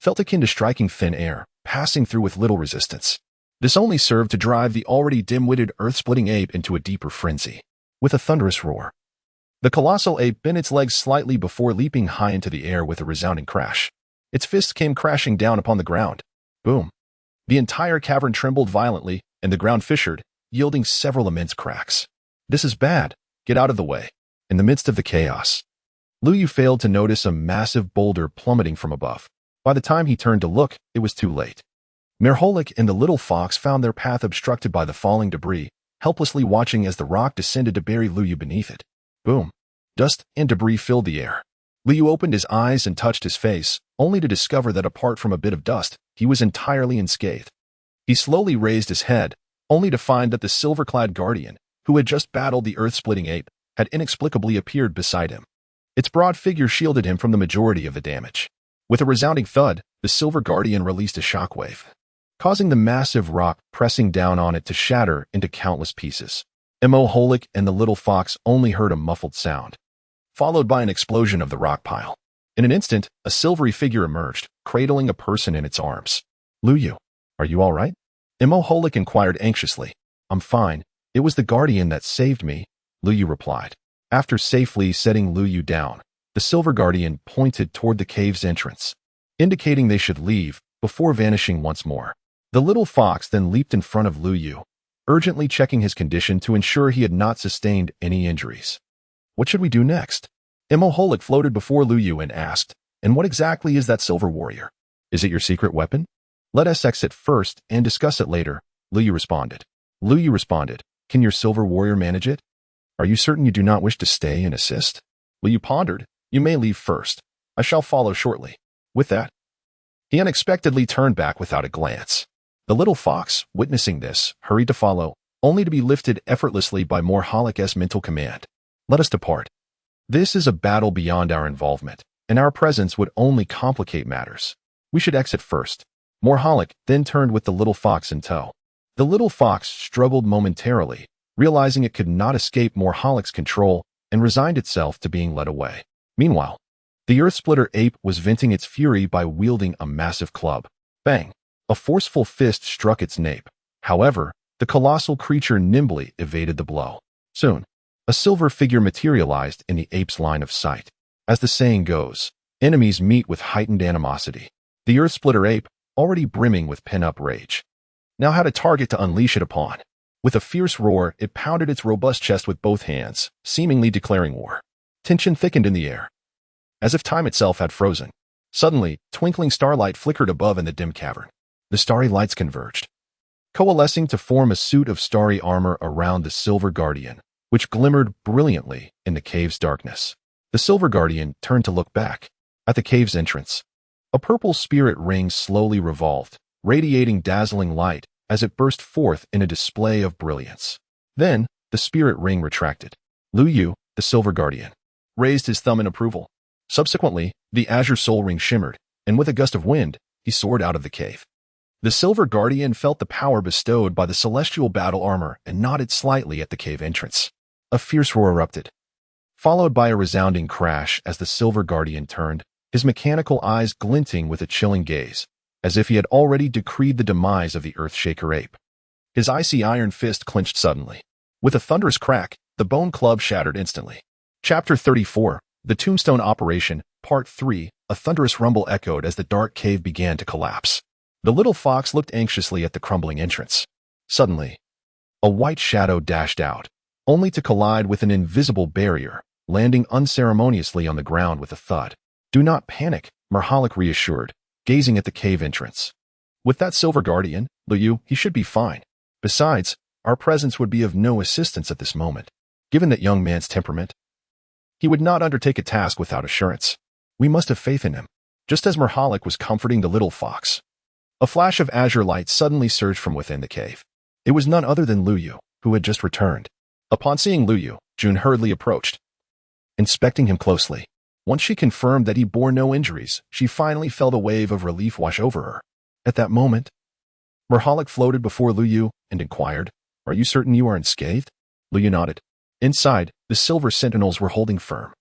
felt akin to striking thin air, passing through with little resistance. This only served to drive the already dim-witted earth-splitting ape into a deeper frenzy. With a thunderous roar, the colossal ape bent its legs slightly before leaping high into the air with a resounding crash. Its fists came crashing down upon the ground. Boom! The entire cavern trembled violently, and the ground fissured, yielding several immense cracks. This is bad. Get out of the way. In the midst of the chaos, Lu Yu failed to notice a massive boulder plummeting from above. By the time he turned to look, it was too late. Mohalik and the little fox found their path obstructed by the falling debris, helplessly watching as the rock descended to bury Lu Yu beneath it. Boom! Dust and debris filled the air. Lu Yu opened his eyes and touched his face, only to discover that apart from a bit of dust, he was entirely unscathed. He slowly raised his head, only to find that the silver-clad guardian, who had just battled the earth-splitting ape, had inexplicably appeared beside him. Its broad figure shielded him from the majority of the damage. With a resounding thud, the silver guardian released a shockwave, causing the massive rock pressing down on it to shatter into countless pieces. Moholik and the little fox only heard a muffled sound, followed by an explosion of the rock pile. In an instant, a silvery figure emerged, cradling a person in its arms. Luyu, are you all right? Moholik inquired anxiously. I'm fine. It was the guardian that saved me, Luyu replied. After safely setting Luyu down, the silver guardian pointed toward the cave's entrance, indicating they should leave before vanishing once more. The little fox then leaped in front of Luyu, urgently checking his condition to ensure he had not sustained any injuries. What should we do next? Moholik floated before Luyu and asked, and what exactly is that silver warrior? Is it your secret weapon? Let us exit first and discuss it later, Luyu responded. Can your silver warrior manage it? Are you certain you do not wish to stay and assist? Luyu pondered. You may leave first. I shall follow shortly. With that, he unexpectedly turned back without a glance. The little fox, witnessing this, hurried to follow, only to be lifted effortlessly by Moholik's mental command. Let us depart. This is a battle beyond our involvement, and our presence would only complicate matters. We should exit first. Moholik then turned with the little fox in tow. The little fox struggled momentarily, realizing it could not escape Moholik's control, and resigned itself to being led away. Meanwhile, the Earth Splitter ape was venting its fury by wielding a massive club. Bang! A forceful fist struck its nape. However, the colossal creature nimbly evaded the blow. Soon, a silver figure materialized in the ape's line of sight. As the saying goes, enemies meet with heightened animosity. The Earth Splitter ape, already brimming with pent-up rage, now had a target to unleash it upon. With a fierce roar, it pounded its robust chest with both hands, seemingly declaring war. Tension thickened in the air, as if time itself had frozen. Suddenly, twinkling starlight flickered above in the dim cavern. The starry lights converged, coalescing to form a suit of starry armor around the Silver Guardian, which glimmered brilliantly in the cave's darkness. The Silver Guardian turned to look back. At the cave's entrance, a purple spirit ring slowly revolved, radiating dazzling light as it burst forth in a display of brilliance. Then, the spirit ring retracted. Luyu, the Silver Guardian, raised his thumb in approval. Subsequently, the azure soul ring shimmered, and with a gust of wind, he soared out of the cave. The Silver Guardian felt the power bestowed by the celestial battle armor and nodded slightly at the cave entrance. A fierce roar erupted, followed by a resounding crash as the Silver Guardian turned, his mechanical eyes glinting with a chilling gaze, as if he had already decreed the demise of the Earthshaker ape. His icy iron fist clenched suddenly. With a thunderous crack, the bone club shattered instantly. Chapter 34, The Tombstone Operation, Part 3, a thunderous rumble echoed as the dark cave began to collapse. The little fox looked anxiously at the crumbling entrance. Suddenly, a white shadow dashed out, only to collide with an invisible barrier, landing unceremoniously on the ground with a thud. Do not panic, Moholik reassured, gazing at the cave entrance. With that Silver Guardian, Luyu, he should be fine. Besides, our presence would be of no assistance at this moment. Given that young man's temperament, he would not undertake a task without assurance. We must have faith in him. Just as Moholik was comforting the little fox, a flash of azure light suddenly surged from within the cave. It was none other than Luyu, who had just returned. Upon seeing Luyu, June hurriedly approached, inspecting him closely. Once she confirmed that he bore no injuries, she finally felt a wave of relief wash over her. At that moment, Moholik floated before Luyu and inquired, "Are you certain you are unscathed?" Luyu nodded. Inside, the silver sentinels were holding firm.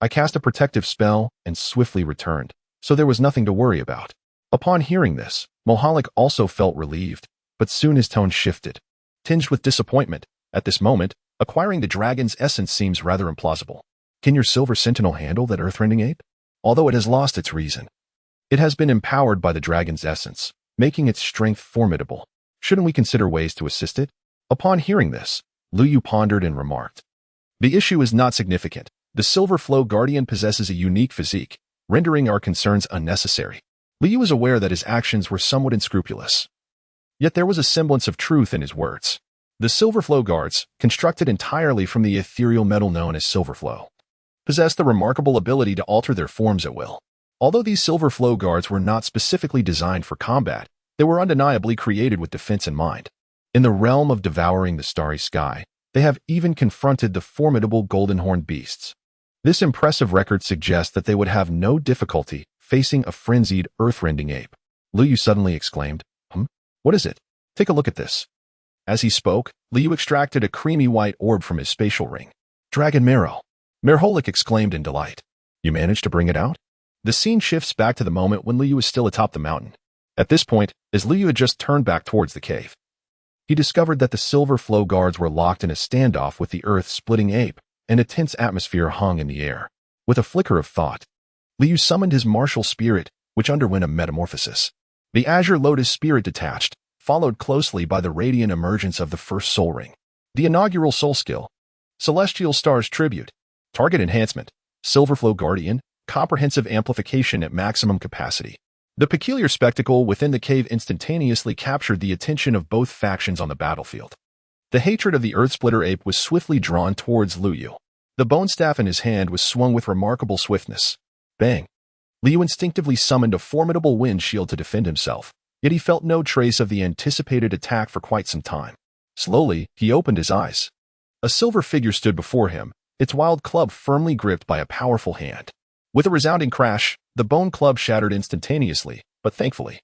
I cast a protective spell and swiftly returned, so there was nothing to worry about. Upon hearing this, Moholik also felt relieved, but soon his tone shifted, tinged with disappointment. At this moment, acquiring the dragon's essence seems rather implausible. Can your silver sentinel handle that earthrending ape? Although it has lost its reason, it has been empowered by the dragon's essence, making its strength formidable. Shouldn't we consider ways to assist it? Upon hearing this, Luyu pondered and remarked, "The issue is not significant. The Silver Flow Guardian possesses a unique physique, rendering our concerns unnecessary." Luyu was aware that his actions were somewhat unscrupulous. Yet there was a semblance of truth in his words. The Silver Flow Guards, constructed entirely from the ethereal metal known as Silver Flow, possessed the remarkable ability to alter their forms at will. Although these Silver Flow Guards were not specifically designed for combat, they were undeniably created with defense in mind. In the realm of devouring the starry sky, they have even confronted the formidable golden-horned beasts. This impressive record suggests that they would have no difficulty facing a frenzied, earth-rending ape. Luyu suddenly exclaimed, What is it? Take a look at this. As he spoke, Liu extracted a creamy white orb from his spatial ring. Dragon Marrow. Merholik exclaimed in delight. You managed to bring it out? The scene shifts back to the moment when Liu was still atop the mountain. At this point, as Liu had just turned back towards the cave, he discovered that the Silver Flow guards were locked in a standoff with the earth-splitting ape, and a tense atmosphere hung in the air. With a flicker of thought, Liu summoned his martial spirit, which underwent a metamorphosis. The Azure Lotus spirit detached, followed closely by the radiant emergence of the first soul ring. The inaugural soul skill. Celestial Stars Tribute. Target Enhancement. Silverflow Guardian. Comprehensive amplification at maximum capacity. The peculiar spectacle within the cave instantaneously captured the attention of both factions on the battlefield. The hatred of the Earthsplitter ape was swiftly drawn towards Liu. The bone staff in his hand was swung with remarkable swiftness. Bang! Liu instinctively summoned a formidable wind shield to defend himself, yet he felt no trace of the anticipated attack for quite some time. Slowly, he opened his eyes. A silver figure stood before him, its wild club firmly gripped by a powerful hand. With a resounding crash, the bone club shattered instantaneously, but thankfully,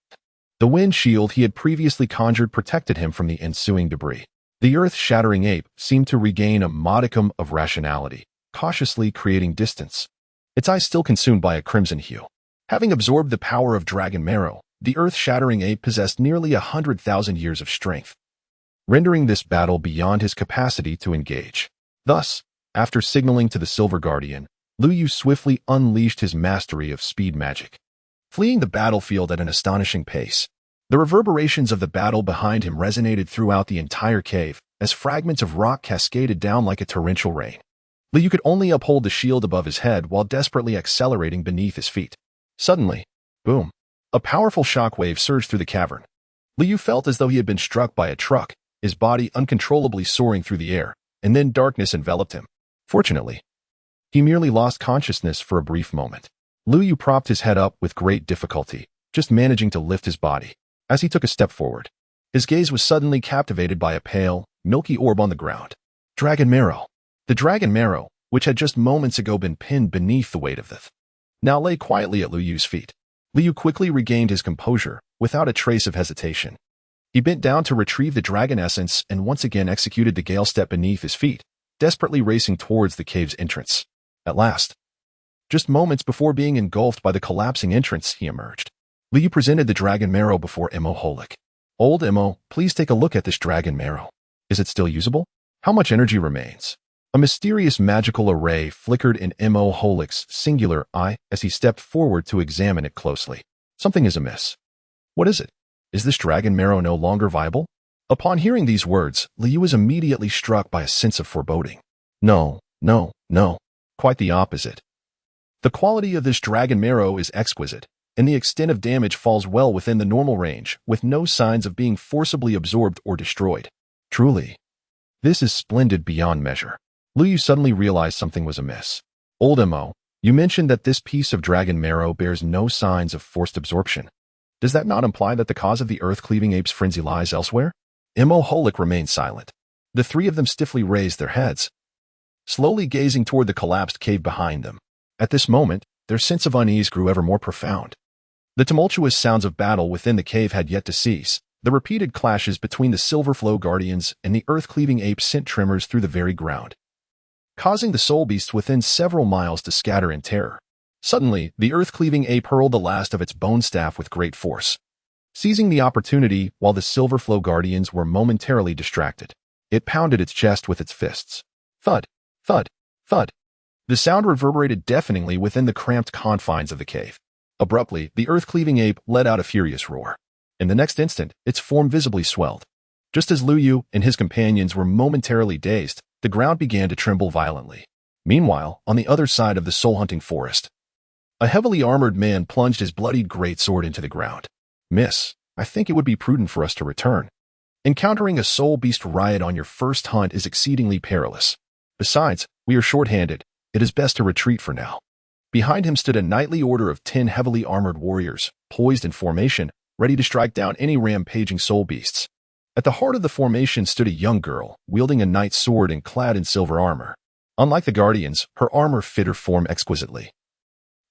the wind shield he had previously conjured protected him from the ensuing debris. The earth-shattering ape seemed to regain a modicum of rationality, cautiously creating distance, its eyes still consumed by a crimson hue. Having absorbed the power of Dragon Marrow, the earth-shattering ape possessed nearly 100,000 years of strength, rendering this battle beyond his capacity to engage. Thus, after signaling to the Silver Guardian, Liu swiftly unleashed his mastery of speed magic, fleeing the battlefield at an astonishing pace. The reverberations of the battle behind him resonated throughout the entire cave, as fragments of rock cascaded down like a torrential rain. Liu could only uphold the shield above his head while desperately accelerating beneath his feet. Suddenly, boom! A powerful shockwave surged through the cavern. Liu felt as though he had been struck by a truck, his body uncontrollably soaring through the air, and then darkness enveloped him. Fortunately, he merely lost consciousness for a brief moment. Liu propped his head up with great difficulty, just managing to lift his body. As he took a step forward, his gaze was suddenly captivated by a pale, milky orb on the ground. Dragon Marrow. The Dragon Marrow, which had just moments ago been pinned beneath the weight of the now lay quietly at Liu's feet. Liu quickly regained his composure, without a trace of hesitation. He bent down to retrieve the dragon essence and once again executed the gale step beneath his feet, desperately racing towards the cave's entrance. At last, just moments before being engulfed by the collapsing entrance, he emerged. Liu presented the Dragon Marrow before Merholik. Old Emo, please take a look at this Dragon Marrow. Is it still usable? How much energy remains? A mysterious magical array flickered in Merholik's singular eye as he stepped forward to examine it closely. Something is amiss. What is it? Is this Dragon Marrow no longer viable? Upon hearing these words, Liu was immediately struck by a sense of foreboding. No. Quite the opposite. The quality of this Dragon Marrow is exquisite, and the extent of damage falls well within the normal range, with no signs of being forcibly absorbed or destroyed. Truly, this is splendid beyond measure. Liu suddenly realized something was amiss. Old Emo, you mentioned that this piece of Dragon Marrow bears no signs of forced absorption. Does that not imply that the cause of the earth-cleaving ape's frenzy lies elsewhere? Merholik remained silent. The three of them stiffly raised their heads, slowly gazing toward the collapsed cave behind them. At this moment, their sense of unease grew ever more profound. The tumultuous sounds of battle within the cave had yet to cease. The repeated clashes between the Silverflow Guardians and the earth-cleaving ape sent tremors through the very ground, causing the soul beasts within several miles to scatter in terror. Suddenly, the earth-cleaving ape hurled the last of its bone staff with great force, seizing the opportunity while the Silverflow Guardians were momentarily distracted. It pounded its chest with its fists. Thud, thud, thud. The sound reverberated deafeningly within the cramped confines of the cave. Abruptly, the earth-cleaving ape let out a furious roar. In the next instant, its form visibly swelled. Just as Liu and his companions were momentarily dazed, the ground began to tremble violently. Meanwhile, on the other side of the soul-hunting forest, a heavily armored man plunged his bloodied greatsword into the ground. Miss, I think it would be prudent for us to return. Encountering a soul beast riot on your first hunt is exceedingly perilous. Besides, we are short-handed. It is best to retreat for now. Behind him stood a knightly order of 10 heavily armored warriors, poised in formation, ready to strike down any rampaging soul beasts. At the heart of the formation stood a young girl, wielding a knight's sword and clad in silver armor. Unlike the Guardians, her armor fit her form exquisitely,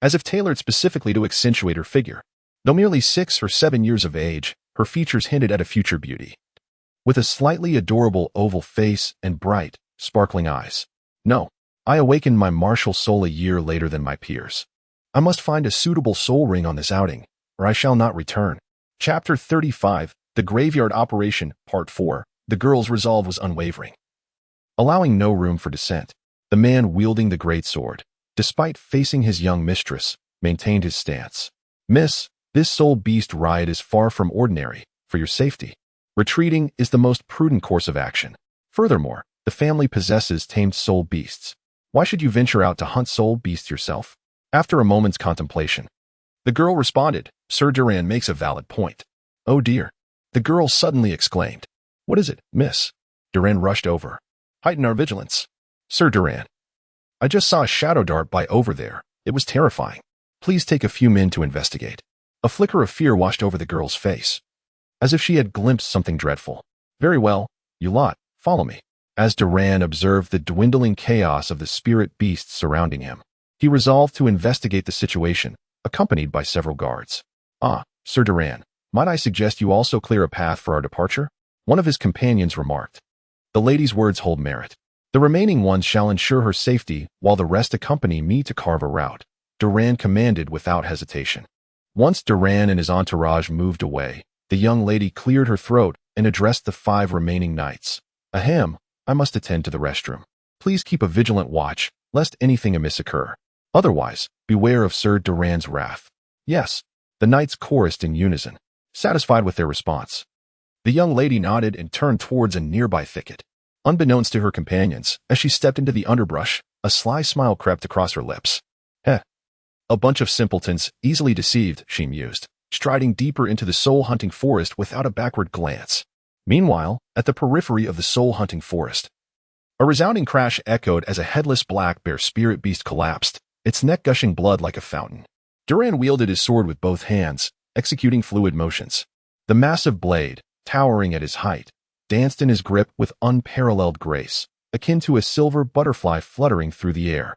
as if tailored specifically to accentuate her figure. Though merely 6 or 7 years of age, Her features hinted at a future beauty, with a slightly adorable oval face and bright, sparkling eyes. No, I awakened my martial soul a year later than my peers. I must find a suitable soul ring on this outing, or I shall not return. Chapter 35, The Graveyard Operation, Part 4. The girl's resolve was unwavering. Allowing no room for dissent, the man wielding the great sword, despite facing his young mistress, maintained his stance. Miss, this soul beast riot is far from ordinary. For your safety, retreating is the most prudent course of action. Furthermore, the family possesses tamed soul beasts. Why should you venture out to hunt soul beasts yourself? After a moment's contemplation, the girl responded, Sir Duran makes a valid point. Oh dear. The girl suddenly exclaimed. What is it, miss? Duran rushed over. Heighten our vigilance. Sir Duran. I just saw a shadow dart by over there. It was terrifying. Please take a few men to investigate. A flicker of fear washed over the girl's face, as if she had glimpsed something dreadful. Very well, you lot, follow me. As Duran observed the dwindling chaos of the spirit beasts surrounding him, he resolved to investigate the situation, accompanied by several guards. Ah, Sir Duran, might I suggest you also clear a path for our departure? One of his companions remarked. The lady's words hold merit. The remaining ones shall ensure her safety, while the rest accompany me to carve a route, Duran commanded without hesitation. Once Duran and his entourage moved away, the young lady cleared her throat and addressed the 5 remaining knights. Ahem, I must attend to the restroom. Please keep a vigilant watch, lest anything amiss occur. Otherwise, beware of Sir Duran's wrath. Yes, the knights chorused in unison, satisfied with their response. The young lady nodded and turned towards a nearby thicket. Unbeknownst to her companions, as she stepped into the underbrush, a sly smile crept across her lips. Heh. A bunch of simpletons, easily deceived, she mused, striding deeper into the soul-hunting forest without a backward glance. Meanwhile, at the periphery of the soul-hunting forest, a resounding crash echoed as a headless black bear spirit beast collapsed, its neck gushing blood like a fountain. Duran wielded his sword with both hands, executing fluid motions. The massive blade, towering at his height, danced in his grip with unparalleled grace, akin to a silver butterfly fluttering through the air,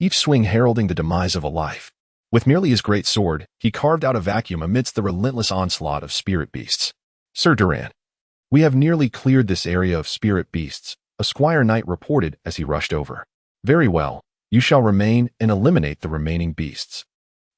each swing heralding the demise of a life. With merely his great sword, he carved out a vacuum amidst the relentless onslaught of spirit beasts. Sir Duran, we have nearly cleared this area of spirit beasts, a squire knight reported as he rushed over. Very well, you shall remain and eliminate the remaining beasts.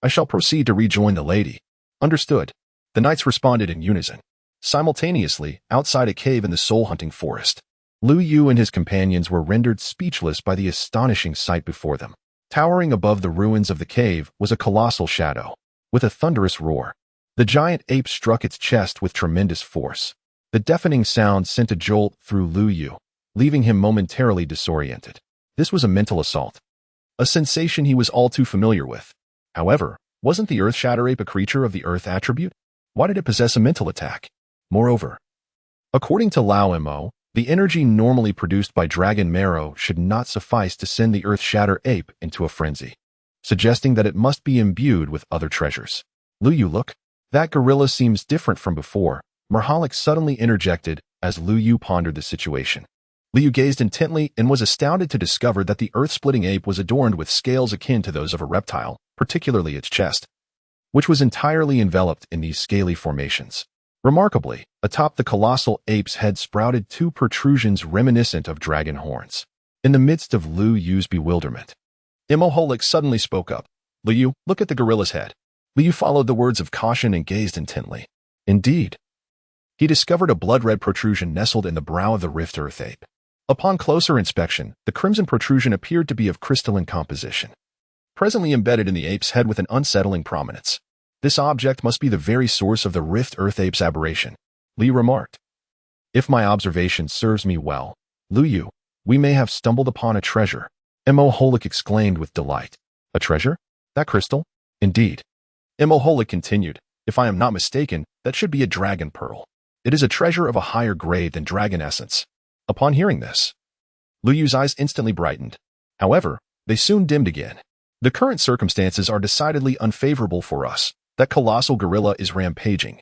I shall proceed to rejoin the lady. Understood. The knights responded in unison. Simultaneously, outside a cave in the soul-hunting forest, Lu Yu and his companions were rendered speechless by the astonishing sight before them. Towering above the ruins of the cave was a colossal shadow. With a thunderous roar, the giant ape struck its chest with tremendous force. The deafening sound sent a jolt through Lu Yu, leaving him momentarily disoriented. This was a mental assault, a sensation he was all too familiar with. However, wasn't the Earth Shatter Ape a creature of the Earth attribute? Why did it possess a mental attack? Moreover, according to Lao Mo, the energy normally produced by dragon marrow should not suffice to send the Earth Shatter Ape into a frenzy, suggesting that it must be imbued with other treasures. Lu Yu, look. That gorilla seems different from before. Merhalik suddenly interjected as Lu Yu pondered the situation. Lu Yu gazed intently and was astounded to discover that the earth-splitting ape was adorned with scales akin to those of a reptile, particularly its chest, which was entirely enveloped in these scaly formations. Remarkably, atop the colossal ape's head sprouted 2 protrusions reminiscent of dragon horns. In the midst of Lu Yu's bewilderment, Imoholik suddenly spoke up. Lu Yu, look at the gorilla's head. Lu Yu followed the words of caution and gazed intently. Indeed, he discovered a blood-red protrusion nestled in the brow of the rift earth ape. Upon closer inspection, the crimson protrusion appeared to be of crystalline composition, presently embedded in the ape's head with an unsettling prominence. This object must be the very source of the rift earth ape's aberration, Li remarked. If my observation serves me well, Lu Yu, we may have stumbled upon a treasure, Imoholik exclaimed with delight. A treasure? That crystal? Indeed. Imoholik continued. If I am not mistaken, that should be a dragon pearl. It is a treasure of a higher grade than dragon essence. Upon hearing this, Lu Yu's eyes instantly brightened. However, they soon dimmed again. The current circumstances are decidedly unfavorable for us. That colossal gorilla is rampaging,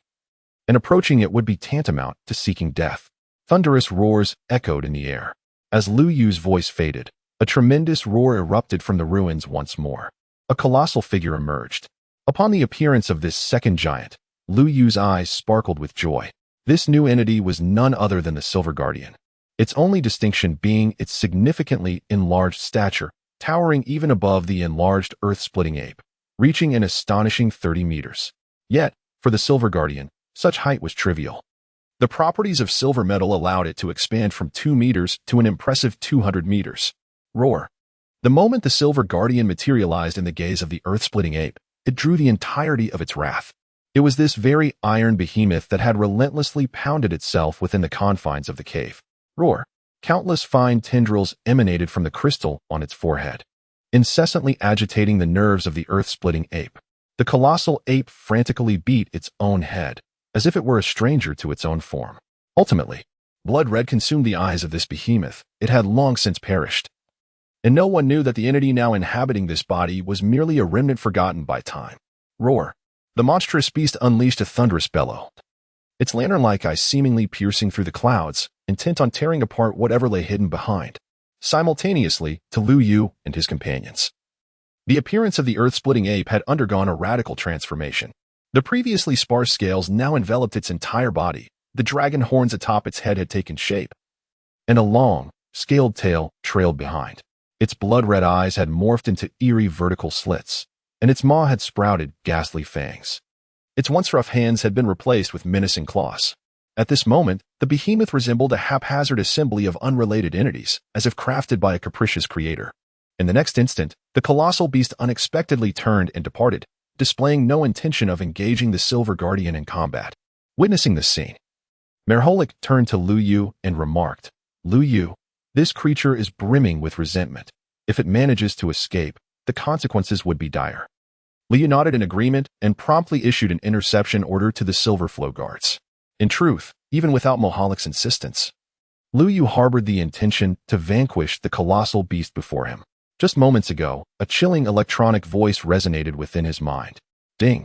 and approaching it would be tantamount to seeking death. Thunderous roars echoed in the air. As Lu Yu's voice faded, a tremendous roar erupted from the ruins once more. A colossal figure emerged. Upon the appearance of this second giant, Lu Yu's eyes sparkled with joy. This new entity was none other than the Silver Guardian, its only distinction being its significantly enlarged stature, towering even above the enlarged earth-splitting ape, reaching an astonishing 30 meters. Yet, for the Silver Guardian, such height was trivial. The properties of silver metal allowed it to expand from 2 meters to an impressive 200 meters. Roar. The moment the Silver Guardian materialized in the gaze of the earth-splitting ape, it drew the entirety of its wrath. It was this very iron behemoth that had relentlessly pounded itself within the confines of the cave. Roar. Countless fine tendrils emanated from the crystal on its forehead, incessantly agitating the nerves of the earth-splitting ape. The colossal ape frantically beat its own head, as if it were a stranger to its own form. Ultimately, blood red consumed the eyes of this behemoth. It had long since perished, and no one knew that the entity now inhabiting this body was merely a remnant forgotten by time. Roar. The monstrous beast unleashed a thunderous bellow, its lantern-like eyes seemingly piercing through the clouds, intent on tearing apart whatever lay hidden behind, simultaneously to Lu Yu and his companions. The appearance of the earth-splitting ape had undergone a radical transformation. The previously sparse scales now enveloped its entire body, the dragon horns atop its head had taken shape, and a long, scaled tail trailed behind. Its blood-red eyes had morphed into eerie vertical slits, and its maw had sprouted ghastly fangs. Its once rough hands had been replaced with menacing claws. At this moment, the behemoth resembled a haphazard assembly of unrelated entities, as if crafted by a capricious creator. In the next instant, the colossal beast unexpectedly turned and departed, displaying no intention of engaging the Silver Guardian in combat. Witnessing this scene, Merholik turned to Lu Yu and remarked, "Lu Yu, this creature is brimming with resentment. If it manages to escape, the consequences would be dire." Lu Yu nodded in agreement and promptly issued an interception order to the Silver Flow guards. In truth, even without Merholik's insistence, Lu Yu harbored the intention to vanquish the colossal beast before him. Just moments ago, a chilling electronic voice resonated within his mind. Ding!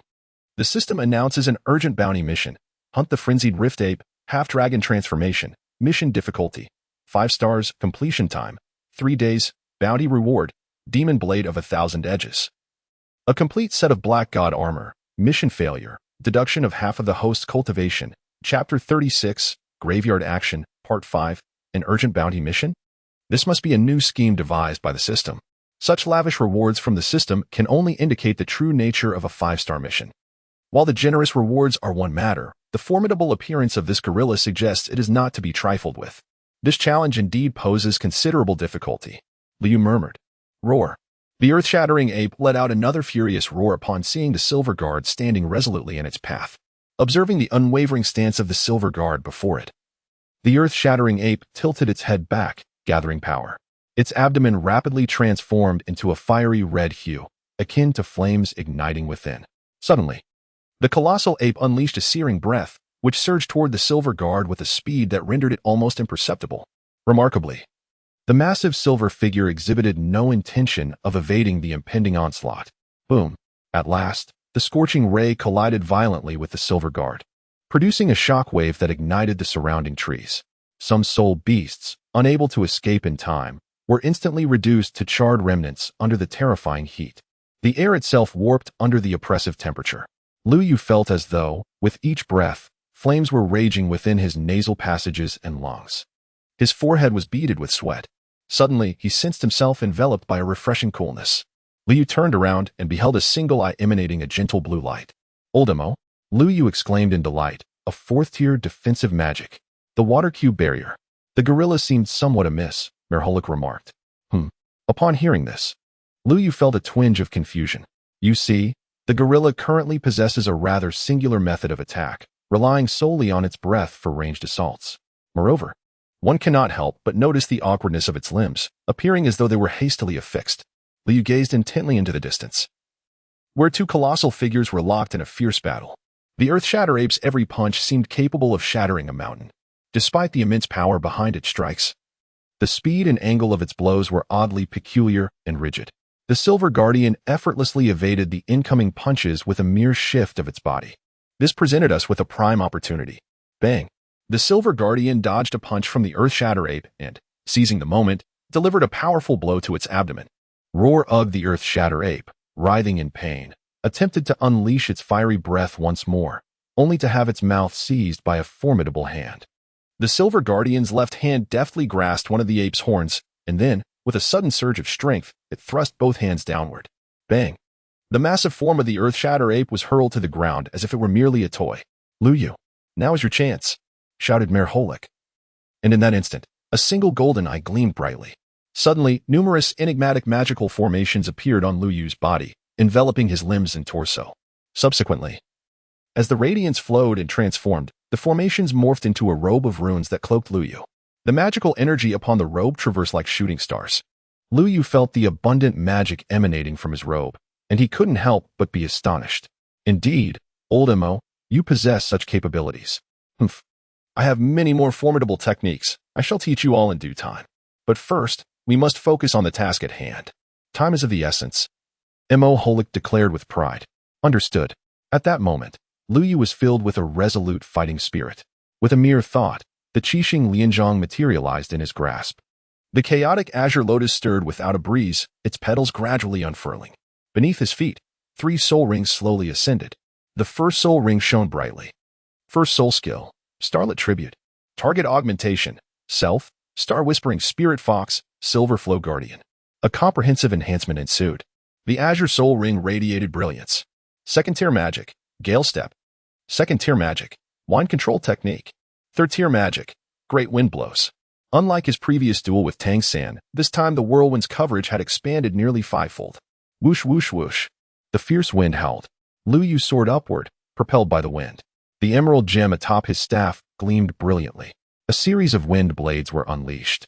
The system announces an urgent bounty mission. Hunt the frenzied Rift Ape, half-dragon transformation. Mission difficulty: 5 stars, completion time 3 days, bounty reward, Demon Blade of 1,000 edges. A complete set of Black God armor, mission failure, deduction of half of the host's cultivation, Chapter 36, Graveyard Action, Part 5, an urgent bounty mission? This must be a new scheme devised by the system. Such lavish rewards from the system can only indicate the true nature of a 5-star mission. While the generous rewards are one matter, the formidable appearance of this gorilla suggests it is not to be trifled with. This challenge indeed poses considerable difficulty. Liu murmured. Roar. The earth-shattering ape let out another furious roar upon seeing the Silver Guard standing resolutely in its path. Observing the unwavering stance of the Silver Guard before it, the earth-shattering ape tilted its head back, gathering power. Its abdomen rapidly transformed into a fiery red hue, akin to flames igniting within. Suddenly, the colossal ape unleashed a searing breath, which surged toward the Silver Guard with a speed that rendered it almost imperceptible. Remarkably, the massive silver figure exhibited no intention of evading the impending onslaught. Boom! At last, the scorching ray collided violently with the Silver Guard, producing a shockwave that ignited the surrounding trees. Some soul beasts, unable to escape in time, were instantly reduced to charred remnants under the terrifying heat. The air itself warped under the oppressive temperature. Lu Yu felt as though, with each breath, flames were raging within his nasal passages and lungs. His forehead was beaded with sweat. Suddenly, he sensed himself enveloped by a refreshing coolness. Lu Yu turned around and beheld a single eye emanating a gentle blue light. Oldemo, Lu Yu exclaimed in delight, a 4th-tier defensive magic. The water cube barrier. The gorilla seemed somewhat amiss, Merholik remarked. Upon hearing this, Lu Yu felt a twinge of confusion. You see, the gorilla currently possesses a rather singular method of attack, relying solely on its breath for ranged assaults. Moreover, one cannot help but notice the awkwardness of its limbs, appearing as though they were hastily affixed. Lu Yu gazed intently into the distance, where 2 colossal figures were locked in a fierce battle. The Earth-Shatter Ape's every punch seemed capable of shattering a mountain. Despite the immense power behind its strikes, the speed and angle of its blows were oddly peculiar and rigid. The Silver Guardian effortlessly evaded the incoming punches with a mere shift of its body. This presented us with a prime opportunity. Bang! The Silver Guardian dodged a punch from the Earth-Shatter Ape and, seizing the moment, delivered a powerful blow to its abdomen. Roar! The Earth-Shatter Ape, writhing in pain, attempted to unleash its fiery breath once more, only to have its mouth seized by a formidable hand. The Silver Guardian's left hand deftly grasped one of the ape's horns, and then, with a sudden surge of strength, it thrust both hands downward. Bang! The massive form of the Earth-Shatter ape was hurled to the ground as if it were merely a toy. Lu Yu, now is your chance, shouted Mayor Holic. And in that instant, a single golden eye gleamed brightly. Suddenly, numerous enigmatic magical formations appeared on Lu Yu's body, enveloping his limbs and torso. Subsequently, as the radiance flowed and transformed, the formations morphed into a robe of runes that cloaked Lu Yu. The magical energy upon the robe traversed like shooting stars. Lu Yu felt the abundant magic emanating from his robe, and he couldn't help but be astonished. Indeed, old Mo, you possess such capabilities. Humph. I have many more formidable techniques. I shall teach you all in due time. But first, we must focus on the task at hand. Time is of the essence, Mo Holic declared with pride. Understood. At that moment, Lu Yu was filled with a resolute fighting spirit. With a mere thought, the Qixing Lianzhong materialized in his grasp. The chaotic azure lotus stirred without a breeze, its petals gradually unfurling. Beneath his feet, 3 soul rings slowly ascended. The first soul ring shone brightly. First soul skill, Starlit Tribute. Target augmentation, Self, Star Whispering Spirit Fox, Silver Flow Guardian. A comprehensive enhancement ensued. The azure soul ring radiated brilliance. Second tier magic, Gale Step. Second tier magic, Wine Control Technique. Third tier magic, Great Wind Blows. Unlike his previous duel with Tang San, this time the whirlwind's coverage had expanded nearly 5-fold. Whoosh whoosh whoosh. The fierce wind howled. Lu Yu soared upward, propelled by the wind. The emerald gem atop his staff gleamed brilliantly. A series of wind blades were unleashed,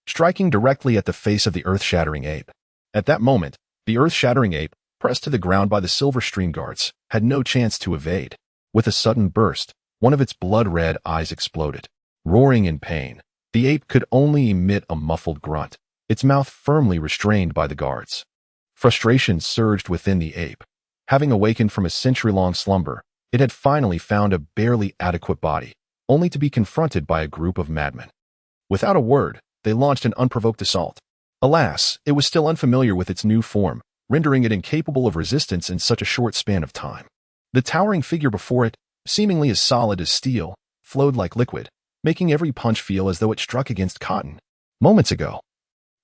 striking directly at the face of the earth-shattering ape. At that moment, the earth-shattering ape, pressed to the ground by the silver stream guards, had no chance to evade. With a sudden burst, one of its blood-red eyes exploded. Roaring in pain, the ape could only emit a muffled grunt, its mouth firmly restrained by the guards. Frustration surged within the ape. Having awakened from a century-long slumber, it had finally found a barely adequate body, only to be confronted by a group of madmen. Without a word, they launched an unprovoked assault. Alas, it was still unfamiliar with its new form, rendering it incapable of resistance in such a short span of time. The towering figure before it, seemingly as solid as steel, flowed like liquid, making every punch feel as though it struck against cotton. Moments ago,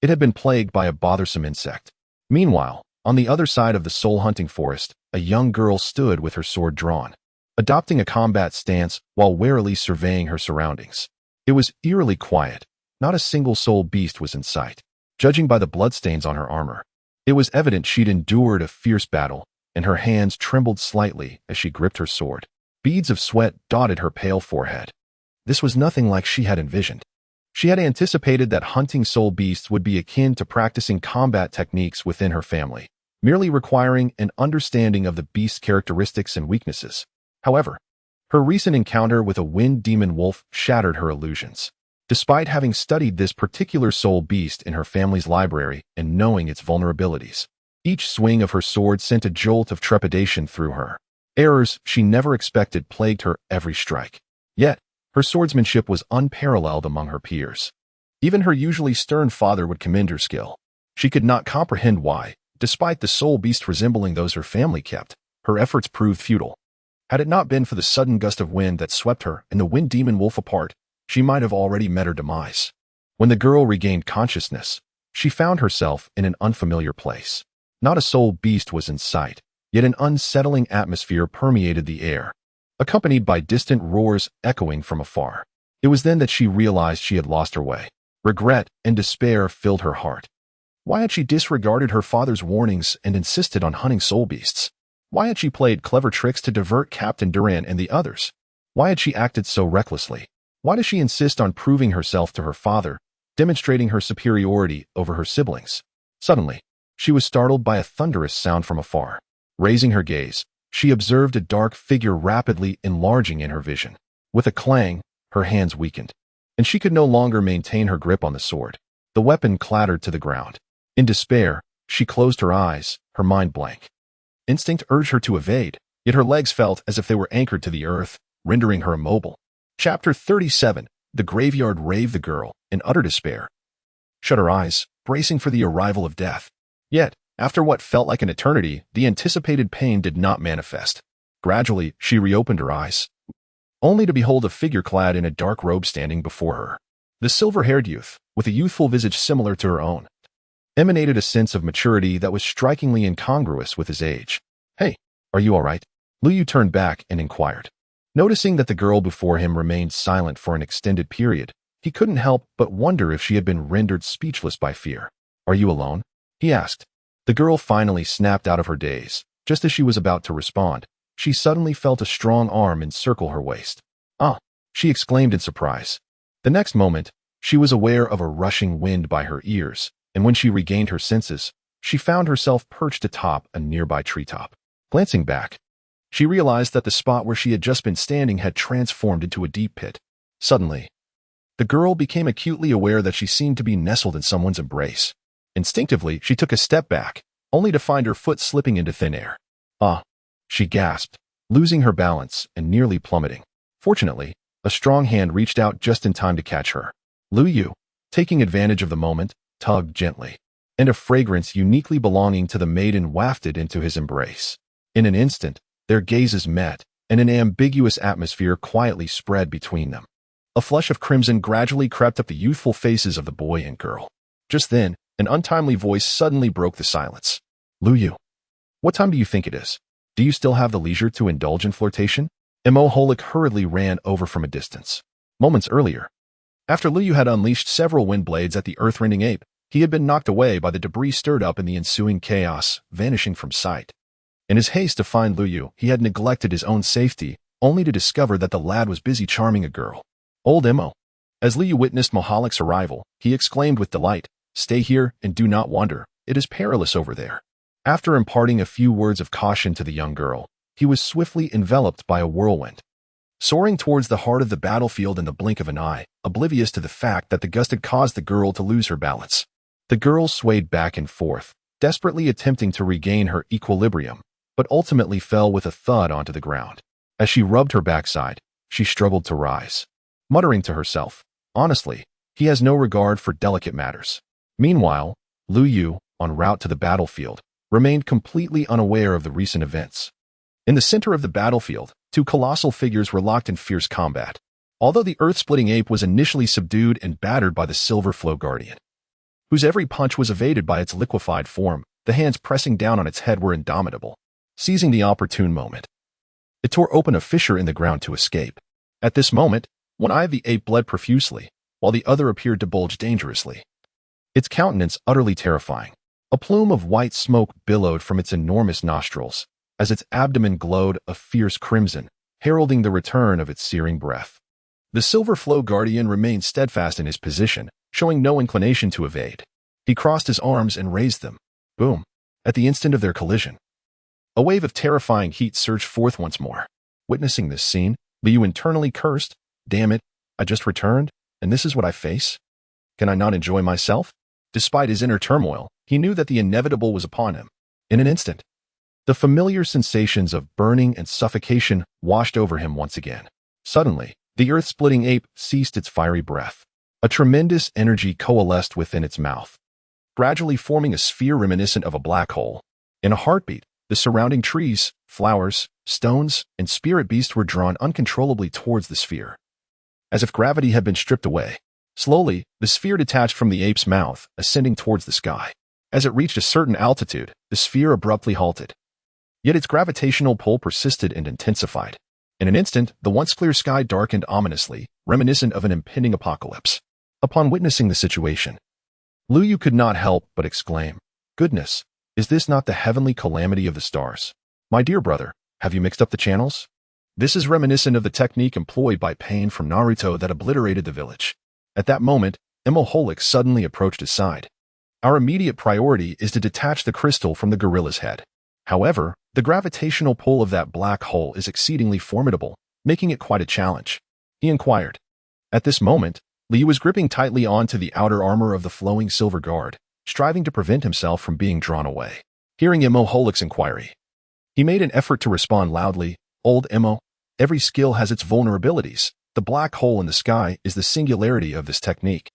it had been plagued by a bothersome insect. Meanwhile, on the other side of the soul-hunting forest, a young girl stood with her sword drawn, adopting a combat stance while warily surveying her surroundings. It was eerily quiet. Not a single soul beast was in sight. Judging by the bloodstains on her armor, it was evident she'd endured a fierce battle, and her hands trembled slightly as she gripped her sword. Beads of sweat dotted her pale forehead. This was nothing like she had envisioned. She had anticipated that hunting soul beasts would be akin to practicing combat techniques within her family, merely requiring an understanding of the beast's characteristics and weaknesses. However, her recent encounter with a wind demon wolf shattered her illusions. Despite having studied this particular soul beast in her family's library and knowing its vulnerabilities, each swing of her sword sent a jolt of trepidation through her. Errors she never expected plagued her every strike. Yet, her swordsmanship was unparalleled among her peers. Even her usually stern father would commend her skill. She could not comprehend why, despite the soul beast resembling those her family kept, her efforts proved futile. Had it not been for the sudden gust of wind that swept her and the wind demon wolf apart, she might have already met her demise. When the girl regained consciousness, she found herself in an unfamiliar place. Not a soul beast was in sight, yet an unsettling atmosphere permeated the air, accompanied by distant roars echoing from afar. It was then that she realized she had lost her way. Regret and despair filled her heart. Why had she disregarded her father's warnings and insisted on hunting soul beasts? Why had she played clever tricks to divert Captain Duran and the others? Why had she acted so recklessly? Why does she insist on proving herself to her father, demonstrating her superiority over her siblings? Suddenly, she was startled by a thunderous sound from afar. Raising her gaze, she observed a dark figure rapidly enlarging in her vision. With a clang, her hands weakened, and she could no longer maintain her grip on the sword. The weapon clattered to the ground. In despair, she closed her eyes, her mind blank. Instinct urged her to evade, yet her legs felt as if they were anchored to the earth, rendering her immobile. Chapter 37. The graveyard raved. The girl, in utter despair, shut her eyes, bracing for the arrival of death. Yet, after what felt like an eternity, the anticipated pain did not manifest. Gradually, she reopened her eyes, only to behold a figure clad in a dark robe standing before her. The silver-haired youth, with a youthful visage similar to her own, emanated a sense of maturity that was strikingly incongruous with his age. "Hey, are you all right?" Lu Yu turned back and inquired. Noticing that the girl before him remained silent for an extended period, he couldn't help but wonder if she had been rendered speechless by fear. "Are you alone?" he asked. The girl finally snapped out of her daze. Just as she was about to respond, she suddenly felt a strong arm encircle her waist. "Ah!" she exclaimed in surprise. The next moment, she was aware of a rushing wind by her ears, and when she regained her senses, she found herself perched atop a nearby treetop. Glancing back, she realized that the spot where she had just been standing had transformed into a deep pit. Suddenly, the girl became acutely aware that she seemed to be nestled in someone's embrace. Instinctively, she took a step back, only to find her foot slipping into thin air. "Ah!" she gasped, losing her balance and nearly plummeting. Fortunately, a strong hand reached out just in time to catch her. Lu Yu, taking advantage of the moment, tugged gently, and a fragrance uniquely belonging to the maiden wafted into his embrace. In an instant, their gazes met, and an ambiguous atmosphere quietly spread between them. A flush of crimson gradually crept up the youthful faces of the boy and girl. Just then, an untimely voice suddenly broke the silence. "Lu Yu, what time do you think it is? Do you still have the leisure to indulge in flirtation?" Emo Holik hurriedly ran over from a distance. Moments earlier, after Lu Yu had unleashed several wind blades at the earth-rending ape, he had been knocked away by the debris stirred up in the ensuing chaos, vanishing from sight. In his haste to find Lu Yu, he had neglected his own safety, only to discover that the lad was busy charming a girl. "Old Emo." As Lu Yu witnessed Mohalik's arrival, he exclaimed with delight, "Stay here and do not wander. It is perilous over there." After imparting a few words of caution to the young girl, he was swiftly enveloped by a whirlwind, soaring towards the heart of the battlefield in the blink of an eye, oblivious to the fact that the gust had caused the girl to lose her balance. The girl swayed back and forth, desperately attempting to regain her equilibrium, but ultimately fell with a thud onto the ground. As she rubbed her backside, she struggled to rise, muttering to herself, "Honestly, he has no regard for delicate matters." Meanwhile, Lu Yu, en route to the battlefield, remained completely unaware of the recent events. In the center of the battlefield, two colossal figures were locked in fierce combat. Although the earth-splitting ape was initially subdued and battered by the Silver Flow Guardian, whose every punch was evaded by its liquefied form, the hands pressing down on its head were indomitable. Seizing the opportune moment, it tore open a fissure in the ground to escape. At this moment, one eye of the ape bled profusely, while the other appeared to bulge dangerously, its countenance utterly terrifying. A plume of white smoke billowed from its enormous nostrils, as its abdomen glowed a fierce crimson, heralding the return of its searing breath. The Silver Flow Guardian remained steadfast in his position, showing no inclination to evade. He crossed his arms and raised them. Boom! At the instant of their collision, a wave of terrifying heat surged forth once more. Witnessing this scene, Lu Yu internally cursed, "Damn it, I just returned, and this is what I face? Can I not enjoy myself?" Despite his inner turmoil, he knew that the inevitable was upon him. In an instant, the familiar sensations of burning and suffocation washed over him once again. Suddenly, the earth-splitting ape ceased its fiery breath. A tremendous energy coalesced within its mouth, gradually forming a sphere reminiscent of a black hole. In a heartbeat, the surrounding trees, flowers, stones, and spirit beasts were drawn uncontrollably towards the sphere, as if gravity had been stripped away. Slowly, the sphere detached from the ape's mouth, ascending towards the sky. As it reached a certain altitude, the sphere abruptly halted. Yet its gravitational pull persisted and intensified. In an instant, the once clear sky darkened ominously, reminiscent of an impending apocalypse. Upon witnessing the situation, Lu Yu could not help but exclaim, "Goodness, is this not the heavenly calamity of the stars? My dear brother, have you mixed up the channels?" This is reminiscent of the technique employed by Pain from Naruto that obliterated the village. At that moment, Emo Holik suddenly approached his side. "Our immediate priority is to detach the crystal from the gorilla's head. However, the gravitational pull of that black hole is exceedingly formidable, making it quite a challenge," he inquired. At this moment, Li was gripping tightly onto the outer armor of the flowing silver guard, striving to prevent himself from being drawn away. Hearing Emo Holik's inquiry, he made an effort to respond loudly, "Old Emo, every skill has its vulnerabilities. The black hole in the sky is the singularity of this technique.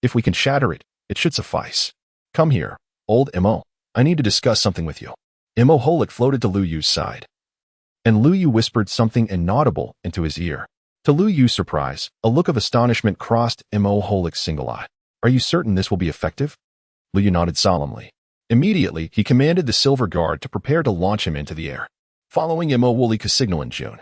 If we can shatter it, it should suffice. Come here, old Emo. I need to discuss something with you." Emo Holik floated to Lu Yu's side, and Lu Yu whispered something inaudible into his ear. To Lu Yu's surprise, a look of astonishment crossed Mo Holik's single eye. Are you certain this will be effective? Lu Yu nodded solemnly. Immediately, he commanded the Silver Guard to prepare to launch him into the air. Following Mo Holik's signal in June,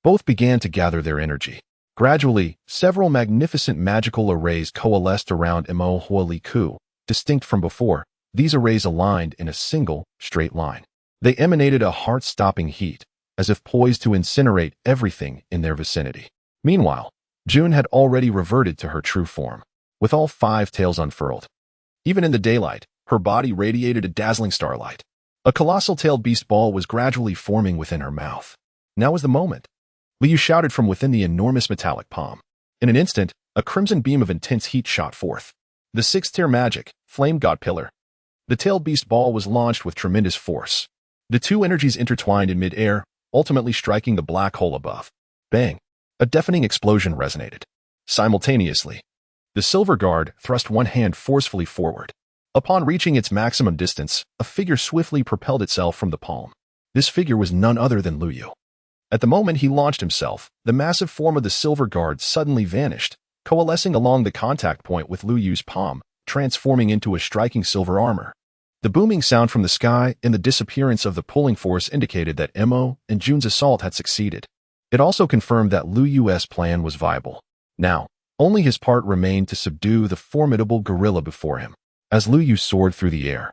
both began to gather their energy. Gradually, several magnificent magical arrays coalesced around Mo Holik. Distinct from before, these arrays aligned in a single, straight line. They emanated a heart-stopping heat, as if poised to incinerate everything in their vicinity. Meanwhile, June had already reverted to her true form, with all 5 tails unfurled. Even in the daylight, her body radiated a dazzling starlight. A colossal tailed beast ball was gradually forming within her mouth. Now was the moment. Lu Yu shouted from within the enormous metallic palm. In an instant, a crimson beam of intense heat shot forth. The 6th-tier magic, Flame God Pillar. The tailed beast ball was launched with tremendous force. The 2 energies intertwined in mid-air, ultimately striking the black hole above. Bang! A deafening explosion resonated. Simultaneously, the Silver Guard thrust one hand forcefully forward. Upon reaching its maximum distance, a figure swiftly propelled itself from the palm. This figure was none other than Lu Yu. At the moment he launched himself, the massive form of the Silver Guard suddenly vanished, coalescing along the contact point with Lu Yu's palm, transforming into a striking silver armor. The booming sound from the sky and the disappearance of the pulling force indicated that Mo and June's assault had succeeded. It also confirmed that Lu Yu's plan was viable. Now, only his part remained to subdue the formidable gorilla before him. As Lu Yu soared through the air,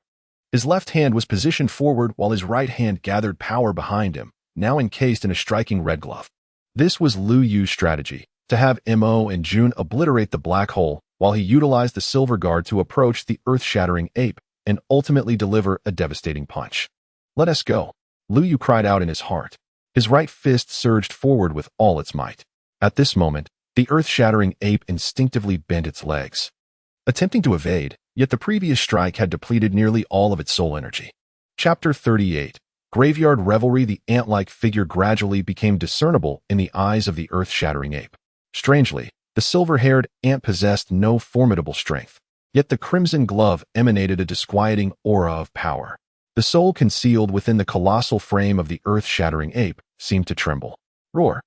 his left hand was positioned forward while his right hand gathered power behind him, now encased in a striking red glove. This was Lu Yu's strategy, to have Mo and June obliterate the black hole while he utilized the Silver Guard to approach the earth-shattering ape and ultimately deliver a devastating punch. Let us go, Lu Yu cried out in his heart. His right fist surged forward with all its might. At this moment, the earth-shattering ape instinctively bent its legs, attempting to evade, yet the previous strike had depleted nearly all of its soul energy. Chapter 38. Graveyard Revelry. The ant-like figure gradually became discernible in the eyes of the earth-shattering ape. Strangely, the silver-haired ant possessed no formidable strength, yet the crimson glove emanated a disquieting aura of power. The soul concealed within the colossal frame of the earth-shattering ape seemed to tremble. Roar!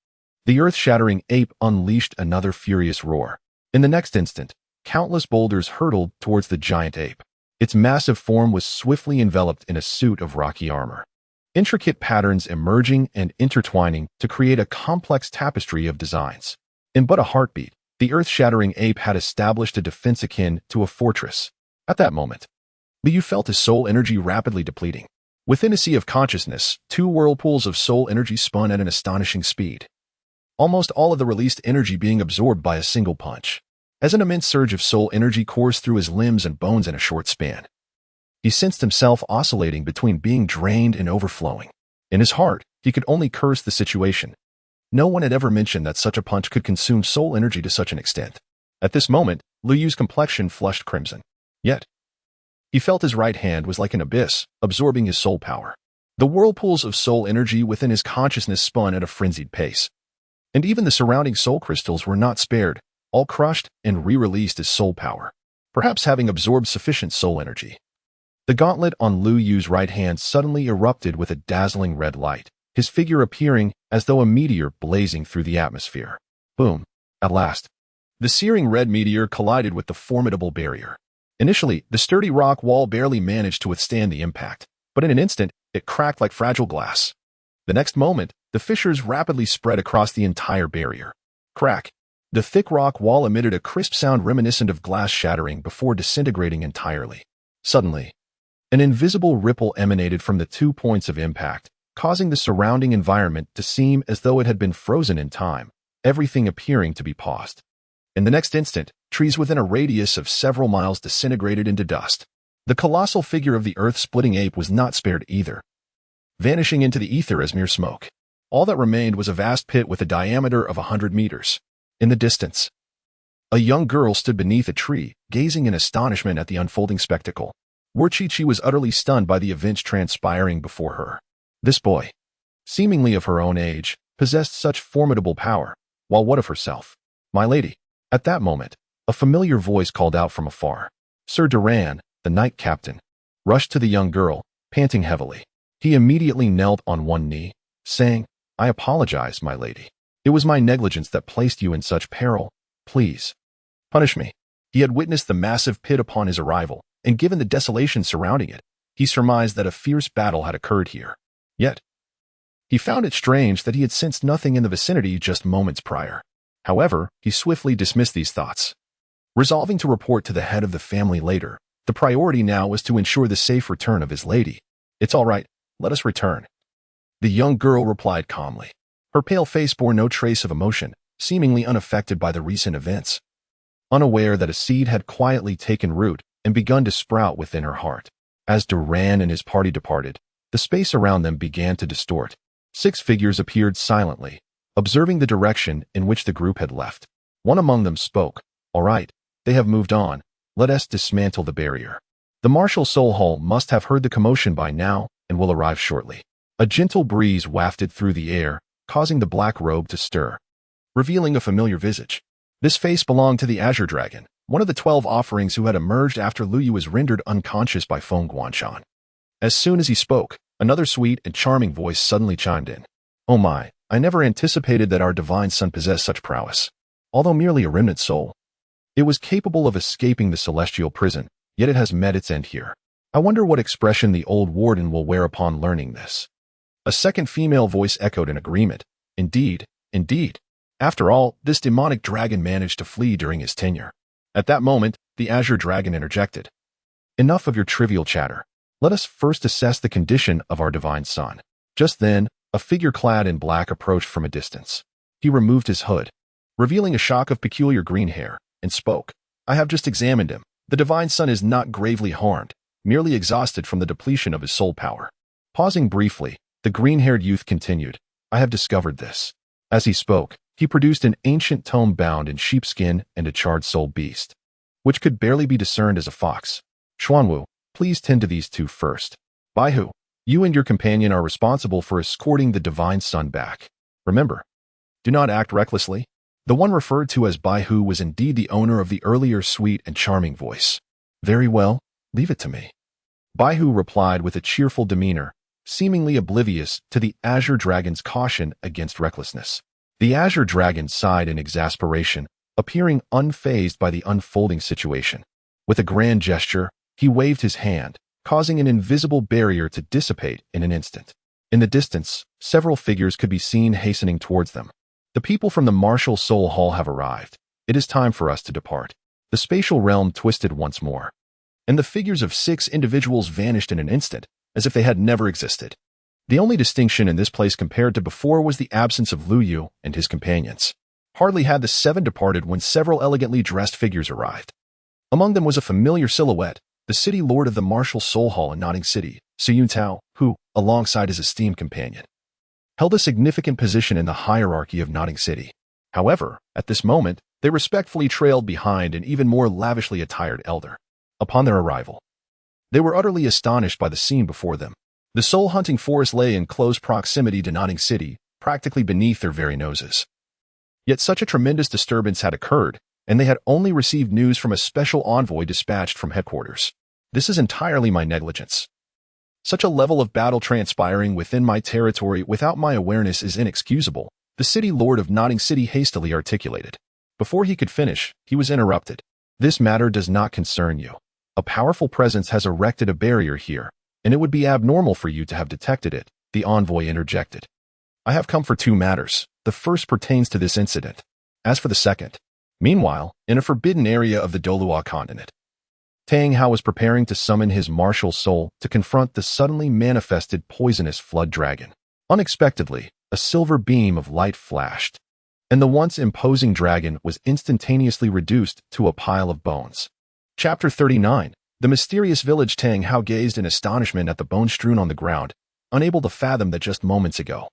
The earth-shattering ape unleashed another furious roar. In the next instant, countless boulders hurtled towards the giant ape. Its massive form was swiftly enveloped in a suit of rocky armor, intricate patterns emerging and intertwining to create a complex tapestry of designs. In but a heartbeat, the earth-shattering ape had established a defense akin to a fortress. At that moment, Lu Yu felt his soul energy rapidly depleting. Within a sea of consciousness, 2 whirlpools of soul energy spun at an astonishing speed, almost all of the released energy being absorbed by a single punch. As an immense surge of soul energy coursed through his limbs and bones in a short span, he sensed himself oscillating between being drained and overflowing. In his heart, he could only curse the situation. No one had ever mentioned that such a punch could consume soul energy to such an extent. At this moment, Lu Yu's complexion flushed crimson. Yet, he felt his right hand was like an abyss, absorbing his soul power. The whirlpools of soul energy within his consciousness spun at a frenzied pace. And even the surrounding soul crystals were not spared, all crushed and re-released as soul power, perhaps having absorbed sufficient soul energy. The gauntlet on Lu Yu's right hand suddenly erupted with a dazzling red light, his figure appearing as though a meteor blazing through the atmosphere. Boom! At last, the searing red meteor collided with the formidable barrier. Initially, the sturdy rock wall barely managed to withstand the impact, but in an instant, it cracked like fragile glass. The next moment, the fissures rapidly spread across the entire barrier. Crack! The thick rock wall emitted a crisp sound reminiscent of glass shattering before disintegrating entirely. Suddenly, an invisible ripple emanated from the 2 points of impact, causing the surrounding environment to seem as though it had been frozen in time, everything appearing to be paused. In the next instant, trees within a radius of several miles disintegrated into dust. The colossal figure of the earth-splitting ape was not spared either, vanishing into the ether as mere smoke. All that remained was a vast pit with a diameter of 100 meters. In the distance, a young girl stood beneath a tree, gazing in astonishment at the unfolding spectacle. Warchichi was utterly stunned by the events transpiring before her. This boy, seemingly of her own age, possessed such formidable power, while what of herself? My lady. At that moment, a familiar voice called out from afar. Sir Duran, the knight captain, rushed to the young girl, panting heavily. He immediately knelt on one knee, saying, "I apologize, my lady. It was my negligence that placed you in such peril. Please, punish me." He had witnessed the massive pit upon his arrival, and given the desolation surrounding it, he surmised that a fierce battle had occurred here. Yet, he found it strange that he had sensed nothing in the vicinity just moments prior. However, he swiftly dismissed these thoughts. Resolving to report to the head of the family later, the priority now was to ensure the safe return of his lady. "It's all right, let us return," the young girl replied calmly. Her pale face bore no trace of emotion, seemingly unaffected by the recent events. Unaware that a seed had quietly taken root and begun to sprout within her heart. As Duran and his party departed, the space around them began to distort. 6 figures appeared silently, observing the direction in which the group had left. One among them spoke. "All right, they have moved on. Let us dismantle the barrier. The Martial Soul Hall must have heard the commotion by now and will arrive shortly." A gentle breeze wafted through the air, causing the black robe to stir, revealing a familiar visage. This face belonged to the Azure Dragon, one of the 12 offerings who had emerged after Lu Yu was rendered unconscious by Feng Guanshan. As soon as he spoke, another sweet and charming voice suddenly chimed in. "Oh my, I never anticipated that our divine son possessed such prowess. Although merely a remnant soul, it was capable of escaping the celestial prison, yet it has met its end here. I wonder what expression the old warden will wear upon learning this." A second female voice echoed in agreement. "Indeed, indeed. After all, this demonic dragon managed to flee during his tenure." At that moment, the Azure Dragon interjected. "Enough of your trivial chatter. Let us first assess the condition of our divine son." Just then, a figure clad in black approached from a distance. He removed his hood, revealing a shock of peculiar green hair, and spoke. "I have just examined him. The divine son is not gravely harmed, merely exhausted from the depletion of his soul power." Pausing briefly, the green-haired youth continued, "I have discovered this." As he spoke, he produced an ancient tome bound in sheepskin and a charred soul beast, which could barely be discerned as a fox. "Xuanwu, please tend to these two first. Baihu, you and your companion are responsible for escorting the divine son back. Remember, do not act recklessly." The one referred to as Baihu was indeed the owner of the earlier sweet and charming voice. "Very well, leave it to me." Baihu replied with a cheerful demeanor, seemingly oblivious to the Azure Dragon's caution against recklessness. The Azure Dragon sighed in exasperation, appearing unfazed by the unfolding situation. With a grand gesture, he waved his hand, causing an invisible barrier to dissipate in an instant. In the distance, several figures could be seen hastening towards them. "The people from the Martial Soul Hall have arrived. It is time for us to depart." The spatial realm twisted once more, and the figures of 6 individuals vanished in an instant, as if they had never existed. The only distinction in this place compared to before was the absence of Lu Yu and his companions. Hardly had the 7 departed when several elegantly dressed figures arrived. Among them was a familiar silhouette, the city lord of the Martial Soul Hall in Notting City, Su Yuntao, who, alongside his esteemed companion, held a significant position in the hierarchy of Notting City. However, at this moment, they respectfully trailed behind an even more lavishly attired elder. Upon their arrival, they were utterly astonished by the scene before them. The soul-hunting forest lay in close proximity to Notting City, practically beneath their very noses. Yet such a tremendous disturbance had occurred, and they had only received news from a special envoy dispatched from headquarters. "This is entirely my negligence. Such a level of battle transpiring within my territory without my awareness is inexcusable," the city lord of Notting City hastily articulated. Before he could finish, he was interrupted. "This matter does not concern you. A powerful presence has erected a barrier here, and it would be abnormal for you to have detected it," the envoy interjected. "I have come for 2 matters. The first pertains to this incident. As for the second." Meanwhile, in a forbidden area of the Dolua continent, Tang Hao was preparing to summon his martial soul to confront the suddenly manifested poisonous flood dragon. Unexpectedly, a silver beam of light flashed, and the once imposing dragon was instantaneously reduced to a pile of bones. Chapter 39. The mysterious village. Tang Hao gazed in astonishment at the bones strewn on the ground, unable to fathom that just moments ago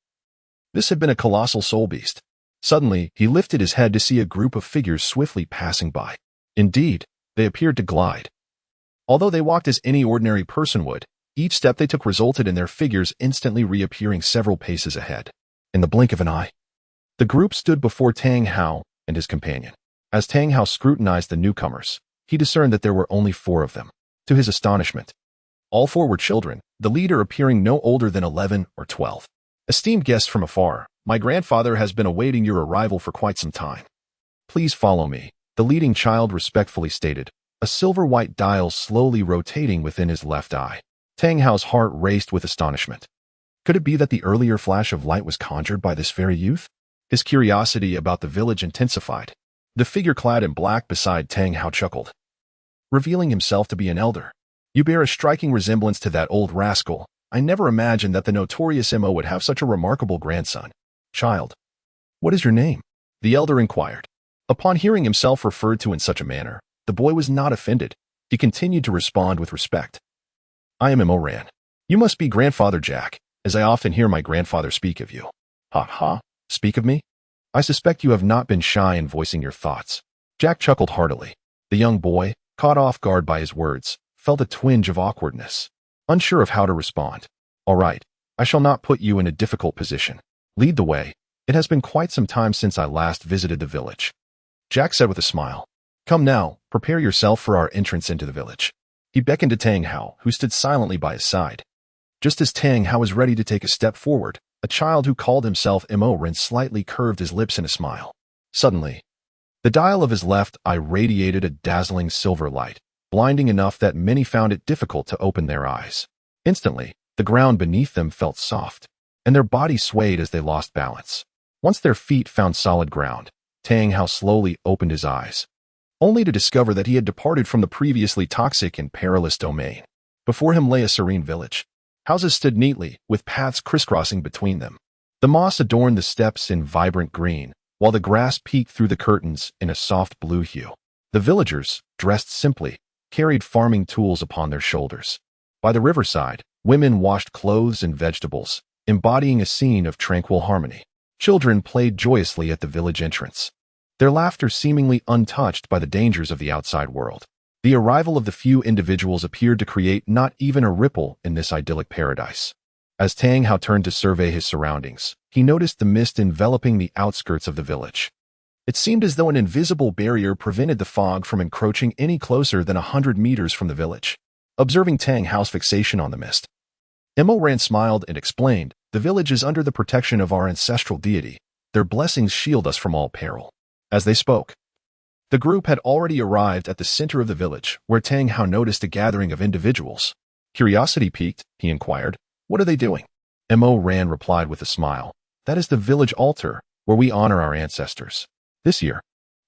this had been a colossal soul beast. Suddenly, he lifted his head to see a group of figures swiftly passing by. Indeed, they appeared to glide. Although they walked as any ordinary person would, each step they took resulted in their figures instantly reappearing several paces ahead. In the blink of an eye, the group stood before Tang Hao and his companion. As Tang Hao scrutinized the newcomers, he discerned that there were only 4 of them. To his astonishment, all 4 were children, the leader appearing no older than 11 or 12. Esteemed guests from afar, my grandfather has been awaiting your arrival for quite some time. Please follow me, the leading child respectfully stated, a silver-white dial slowly rotating within his left eye. Tang Hao's heart raced with astonishment. Could it be that the earlier flash of light was conjured by this very youth? His curiosity about the village intensified. The figure clad in black beside Tang Hao chuckled, revealing himself to be an elder. You bear a striking resemblance to that old rascal. I never imagined that the notorious Mo would have such a remarkable grandson. Child, what is your name? The elder inquired. Upon hearing himself referred to in such a manner, the boy was not offended. He continued to respond with respect. I am Mo Ran. You must be Grandfather Jack, as I often hear my grandfather speak of you. Ha ha, speak of me? I suspect you have not been shy in voicing your thoughts. Jack chuckled heartily. The young boy, caught off guard by his words, felt a twinge of awkwardness, unsure of how to respond. All right, I shall not put you in a difficult position. Lead the way. It has been quite some time since I last visited the village. Jack said with a smile. Come now, prepare yourself for our entrance into the village. He beckoned to Tang Hao, who stood silently by his side. Just as Tang Hao was ready to take a step forward, a child who called himself Mo Ran slightly curved his lips in a smile. Suddenly, the dial of his left eye radiated a dazzling silver light, blinding enough that many found it difficult to open their eyes. Instantly, the ground beneath them felt soft, and their bodies swayed as they lost balance. Once their feet found solid ground, Tang Hao slowly opened his eyes, only to discover that he had departed from the previously toxic and perilous domain. Before him lay a serene village. Houses stood neatly, with paths crisscrossing between them. The moss adorned the steps in vibrant green, while the grass peeked through the curtains in a soft blue hue. The villagers, dressed simply, carried farming tools upon their shoulders. By the riverside, women washed clothes and vegetables, embodying a scene of tranquil harmony. Children played joyously at the village entrance, their laughter seemingly untouched by the dangers of the outside world. The arrival of the few individuals appeared to create not even a ripple in this idyllic paradise. As Tang Hao turned to survey his surroundings, he noticed the mist enveloping the outskirts of the village. It seemed as though an invisible barrier prevented the fog from encroaching any closer than 100 meters from the village. Observing Tang Hao's fixation on the mist, Mo Ran smiled and explained, the village is under the protection of our ancestral deity. Their blessings shield us from all peril. As they spoke, the group had already arrived at the center of the village, where Tang Hao noticed a gathering of individuals. Curiosity piqued, he inquired, what are they doing? Mo Ran replied with a smile, that is the village altar, where we honor our ancestors. This year,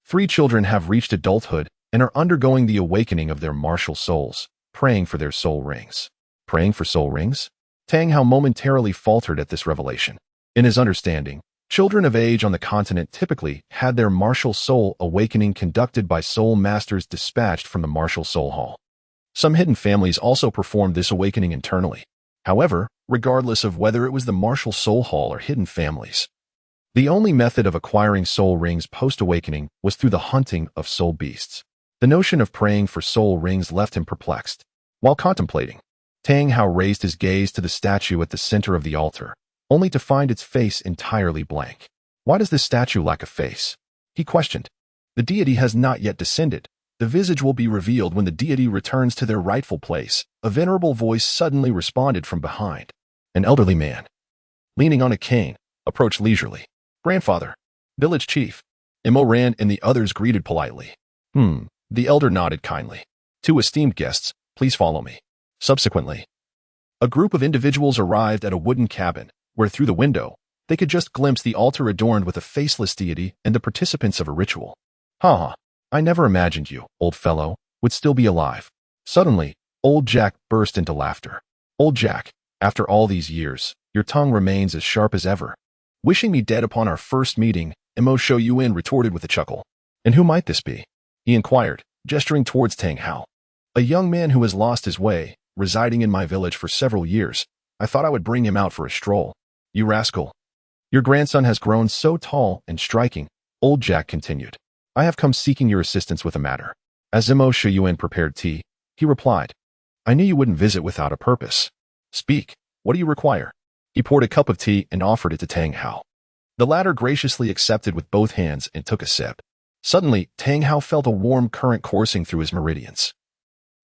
3 children have reached adulthood and are undergoing the awakening of their martial souls, praying for their soul rings. Praying for soul rings? Tang Hao momentarily faltered at this revelation. In his understanding, children of age on the continent typically had their martial soul awakening conducted by soul masters dispatched from the martial soul hall. Some hidden families also performed this awakening internally. However, regardless of whether it was the martial soul hall or hidden families, the only method of acquiring soul rings post-awakening was through the hunting of soul beasts. The notion of praying for soul rings left him perplexed. While contemplating, Tang Hao raised his gaze to the statue at the center of the altar, only to find its face entirely blank. Why does this statue lack a face? He questioned. The deity has not yet descended. The visage will be revealed when the deity returns to their rightful place. A venerable voice suddenly responded from behind. An elderly man, leaning on a cane, approached leisurely. Grandfather, village chief. Mo Ran and the others greeted politely. The elder nodded kindly. 2 esteemed guests, please follow me. Subsequently, a group of individuals arrived at a wooden cabin, where through the window, they could just glimpse the altar adorned with a faceless deity and the participants of a ritual. I never imagined you, old fellow, would still be alive. Suddenly, old Jack burst into laughter. Old Jack, after all these years, your tongue remains as sharp as ever. Wishing me dead upon our first meeting, Mo Shou Yuan retorted with a chuckle. And who might this be? He inquired, gesturing towards Tang Hao. A young man who has lost his way, residing in my village for several years. I thought I would bring him out for a stroll. You rascal. Your grandson has grown so tall and striking, old Jack continued. I have come seeking your assistance with a matter. As Mo Shou Yuan prepared tea, he replied, I knew you wouldn't visit without a purpose. Speak, what do you require? He poured a cup of tea and offered it to Tang Hao. The latter graciously accepted with both hands and took a sip. Suddenly, Tang Hao felt a warm current coursing through his meridians,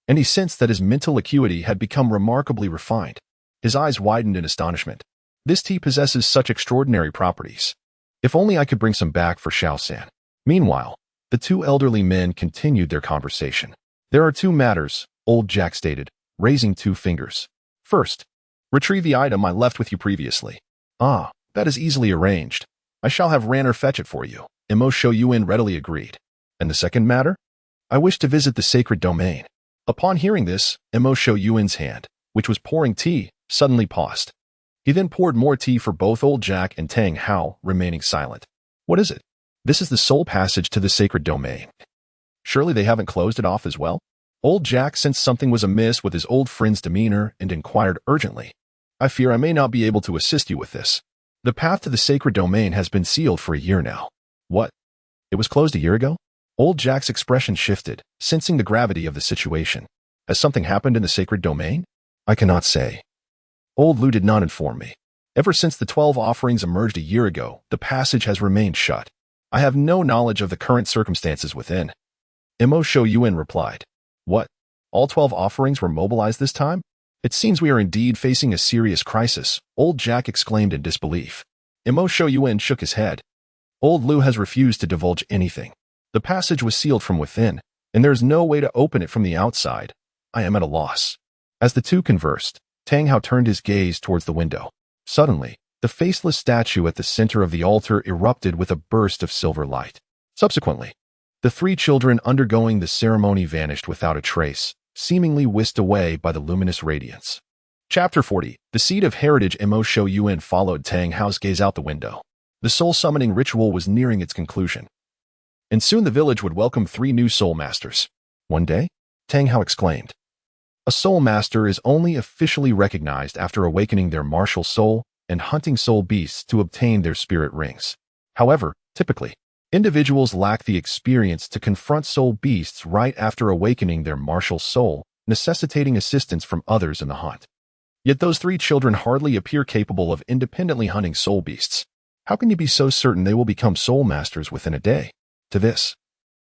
and he sensed that his mental acuity had become remarkably refined. His eyes widened in astonishment. This tea possesses such extraordinary properties. If only I could bring some back for Xiao-san. Meanwhile, the two elderly men continued their conversation. There are two matters, old Jack stated, raising two fingers. First, retrieve the item I left with you previously. Ah, that is easily arranged. I shall have Ranner fetch it for you. Imo Shoyuin readily agreed. And the second matter? I wish to visit the sacred domain. Upon hearing this, Imo Shoyuin's hand, which was pouring tea, suddenly paused. He then poured more tea for both old Jack and Tang Hao, remaining silent. What is it? This is the sole passage to the sacred domain. Surely they haven't closed it off as well? Old Jack sensed something was amiss with his old friend's demeanor and inquired urgently. I fear I may not be able to assist you with this. The path to the sacred domain has been sealed for a year now. What? It was closed a year ago? Old Jack's expression shifted, sensing the gravity of the situation. Has something happened in the sacred domain? I cannot say. Old Lu did not inform me. Ever since the 12 offerings emerged a year ago, the passage has remained shut. I have no knowledge of the current circumstances within. Imo Shoyuin replied. What? All 12 offerings were mobilized this time? It seems we are indeed facing a serious crisis, old Jack exclaimed in disbelief. Imo Shoyuin shook his head. Old Lu has refused to divulge anything. The passage was sealed from within, and there is no way to open it from the outside. I am at a loss. As the two conversed, Tang Hao turned his gaze towards the window. Suddenly, the faceless statue at the center of the altar erupted with a burst of silver light. Subsequently, the three children undergoing the ceremony vanished without a trace, seemingly whisked away by the luminous radiance. Chapter 40. The Seed of Heritage. Imo Shoyuin followed Tang Hao's gaze out the window. The soul summoning ritual was nearing its conclusion. And soon the village would welcome 3 new soul masters. One day, Tang Hao exclaimed. A soul master is only officially recognized after awakening their martial soul and hunting soul beasts to obtain their spirit rings. However, typically, individuals lack the experience to confront soul beasts right after awakening their martial soul, necessitating assistance from others in the hunt. Yet those 3 children hardly appear capable of independently hunting soul beasts. How can you be so certain they will become soul masters within a day? To this,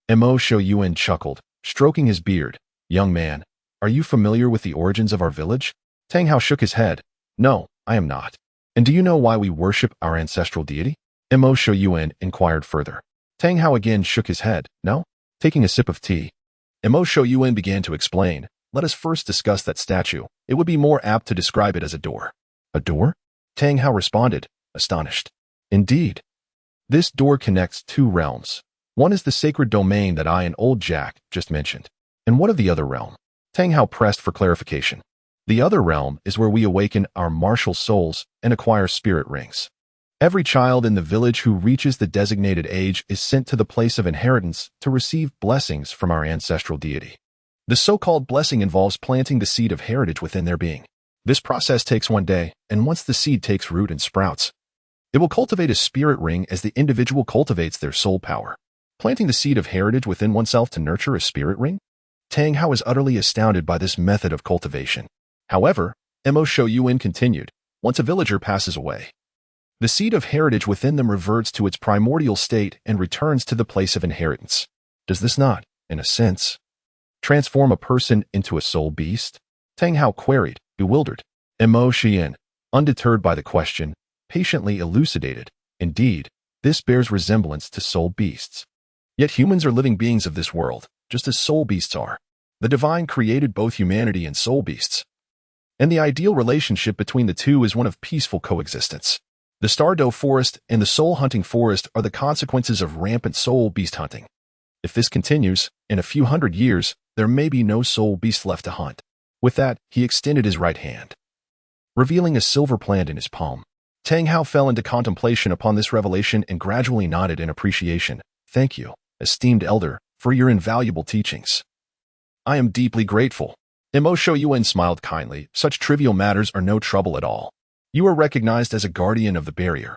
Imo Shoyuin chuckled, stroking his beard. Young man, are you familiar with the origins of our village? Tang Hao shook his head. No, I am not. And do you know why we worship our ancestral deity? Imo Shoyuin inquired further. Tang Hao again shook his head. No? Taking a sip of tea, Imo Shoyuin began to explain. Let us first discuss that statue. It would be more apt to describe it as a door. A door? Tang Hao responded, astonished. Indeed. This door connects 2 realms. One is the sacred domain that I and old Jack just mentioned. And what of the other realm? Tang Hao pressed for clarification. The other realm is where we awaken our martial souls and acquire spirit rings. Every child in the village who reaches the designated age is sent to the place of inheritance to receive blessings from our ancestral deity. The so-called blessing involves planting the seed of heritage within their being. This process takes 1 day, and once the seed takes root and sprouts, it will cultivate a spirit ring as the individual cultivates their soul power. Planting the seed of heritage within oneself to nurture a spirit ring? Tang Hao is utterly astounded by this method of cultivation. However, Imo Shoyuin continued, once a villager passes away, the seed of heritage within them reverts to its primordial state and returns to the place of inheritance. Does this not, in a sense, transform a person into a soul beast? Tang Hao queried, bewildered. Imo Shoyuin, undeterred by the question, patiently elucidated. Indeed, this bears resemblance to soul beasts. Yet humans are living beings of this world, just as soul beasts are. The divine created both humanity and soul beasts. And the ideal relationship between the two is one of peaceful coexistence. The Stardow Forest and the Soul Hunting Forest are the consequences of rampant soul beast hunting. If this continues, in a few hundred years, there may be no soul beast left to hunt. With that, he extended his right hand, revealing a silver plant in his palm. Tang Hao fell into contemplation upon this revelation and gradually nodded in appreciation. Thank you, esteemed elder, for your invaluable teachings. I am deeply grateful. Imo Shoyuin smiled kindly. Such trivial matters are no trouble at all. You are recognized as a guardian of the barrier,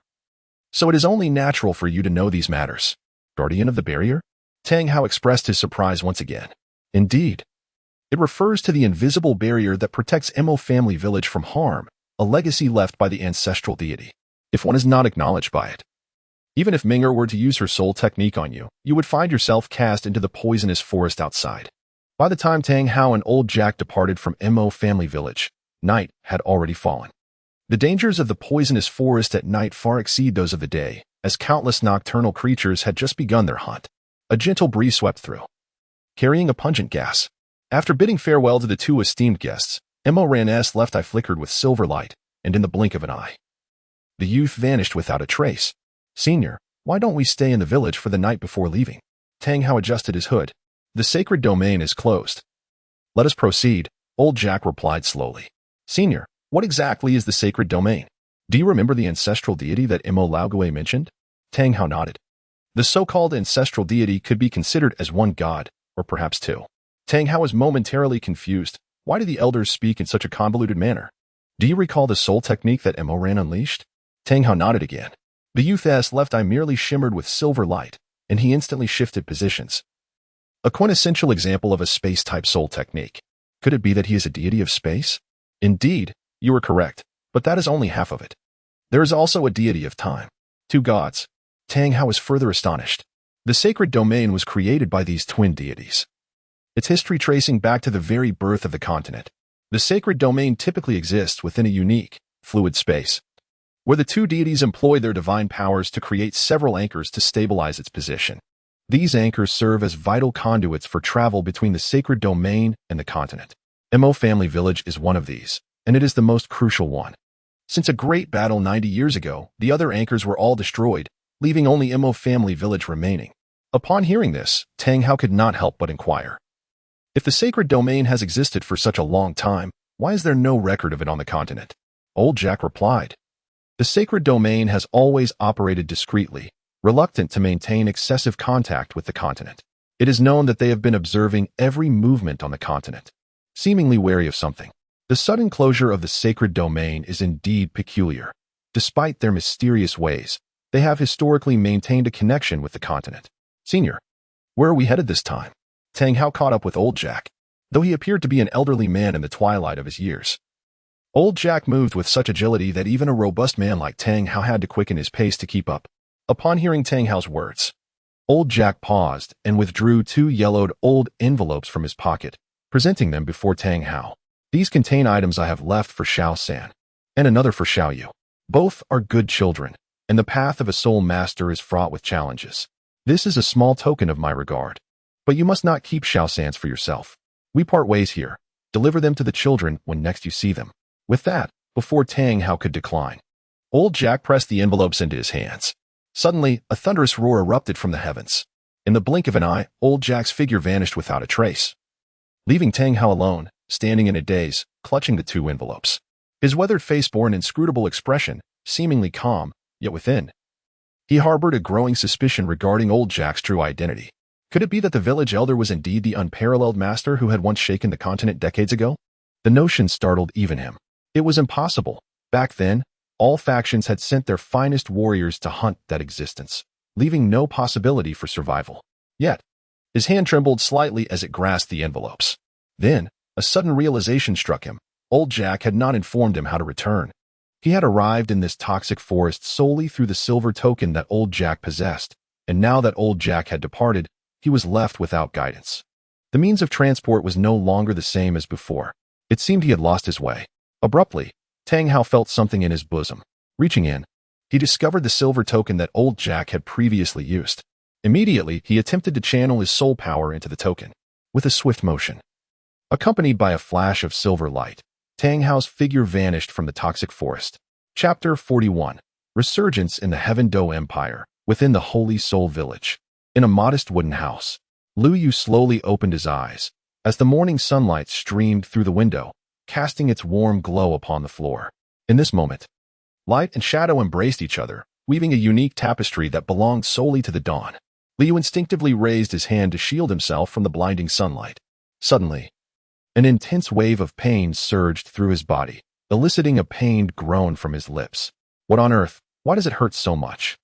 so it is only natural for you to know these matters. Guardian of the barrier? Tang Hao expressed his surprise once again. Indeed. It refers to the invisible barrier that protects Imo family village from harm, a legacy left by the ancestral deity. If one is not acknowledged by it, even if Ming'er were to use her soul technique on you, you would find yourself cast into the poisonous forest outside. By the time Tang Hao and old Jack departed from Imo family village, night had already fallen. The dangers of the poisonous forest at night far exceed those of the day, as countless nocturnal creatures had just begun their hunt. A gentle breeze swept through, carrying a pungent gas. After bidding farewell to the two esteemed guests, Moran's left eye flickered with silver light, and in the blink of an eye, the youth vanished without a trace. "Senior, why don't we stay in the village for the night before leaving?" Tang Hao adjusted his hood. "The sacred domain is closed." "Let us proceed," old Jack replied slowly. "Senior, what exactly is the sacred domain? Do you remember the ancestral deity that Mo Laogui mentioned?" Tang Hao nodded. The so-called ancestral deity could be considered as one god, or perhaps two. Tang Hao was momentarily confused. Why did the elders speak in such a convoluted manner? "Do you recall the soul technique that Moran unleashed?" Tang Hao nodded again. The youth's left eye merely shimmered with silver light, and he instantly shifted positions. A quintessential example of a space-type soul technique. Could it be that he is a deity of space? Indeed, you are correct, but that is only half of it. There is also a deity of time. Two gods. Tang Hao was further astonished. The sacred domain was created by these twin deities, its history tracing back to the very birth of the continent. The sacred domain typically exists within a unique, fluid space, where the two deities employ their divine powers to create several anchors to stabilize its position. These anchors serve as vital conduits for travel between the sacred domain and the continent. Mo Family Village is one of these, and it is the most crucial one. Since a great battle 90 years ago, the other anchors were all destroyed, leaving only Mo Family Village remaining. Upon hearing this, Tang Hao could not help but inquire. If the sacred domain has existed for such a long time, why is there no record of it on the continent? Old Jack replied. The sacred domain has always operated discreetly, reluctant to maintain excessive contact with the continent. It is known that they have been observing every movement on the continent, seemingly wary of something. The sudden closure of the sacred domain is indeed peculiar. Despite their mysterious ways, they have historically maintained a connection with the continent. "Senior, where are we headed this time?" Tang Hao caught up with Old Jack, though he appeared to be an elderly man in the twilight of his years. Old Jack moved with such agility that even a robust man like Tang Hao had to quicken his pace to keep up. Upon hearing Tang Hao's words, Old Jack paused and withdrew two yellowed old envelopes from his pocket, presenting them before Tang Hao. "These contain items I have left for Xiao San, and another for Xiao Yu. Both are good children, and the path of a soul master is fraught with challenges. This is a small token of my regard. But you must not keep Xiao San's for yourself. We part ways here. Deliver them to the children when next you see them." With that, before Tang Hao could decline, Old Jack pressed the envelopes into his hands. Suddenly, a thunderous roar erupted from the heavens. In the blink of an eye, Old Jack's figure vanished without a trace, leaving Tang Hao alone, standing in a daze, clutching the two envelopes. His weathered face bore an inscrutable expression, seemingly calm, yet within, he harbored a growing suspicion regarding Old Jack's true identity. Could it be that the village elder was indeed the unparalleled master who had once shaken the continent decades ago? The notion startled even him. It was impossible. Back then, all factions had sent their finest warriors to hunt that existence, leaving no possibility for survival. Yet, his hand trembled slightly as it grasped the envelopes. Then, a sudden realization struck him. Old Jack had not informed him how to return. He had arrived in this toxic forest solely through the silver token that Old Jack possessed, and now that Old Jack had departed, he was left without guidance. The means of transport was no longer the same as before. It seemed he had lost his way. Abruptly, Tang Hao felt something in his bosom. Reaching in, he discovered the silver token that Old Jack had previously used. Immediately, he attempted to channel his soul power into the token. With a swift motion, accompanied by a flash of silver light, Tang Hao's figure vanished from the toxic forest. Chapter 41. Resurgence in the Heaven Do Empire, within the Holy Soul Village. In a modest wooden house, Lu Yu slowly opened his eyes as the morning sunlight streamed through the window, casting its warm glow upon the floor. In this moment, light and shadow embraced each other, weaving a unique tapestry that belonged solely to the dawn. Liu instinctively raised his hand to shield himself from the blinding sunlight. Suddenly, an intense wave of pain surged through his body, eliciting a pained groan from his lips. "What on earth? Why does it hurt so much?"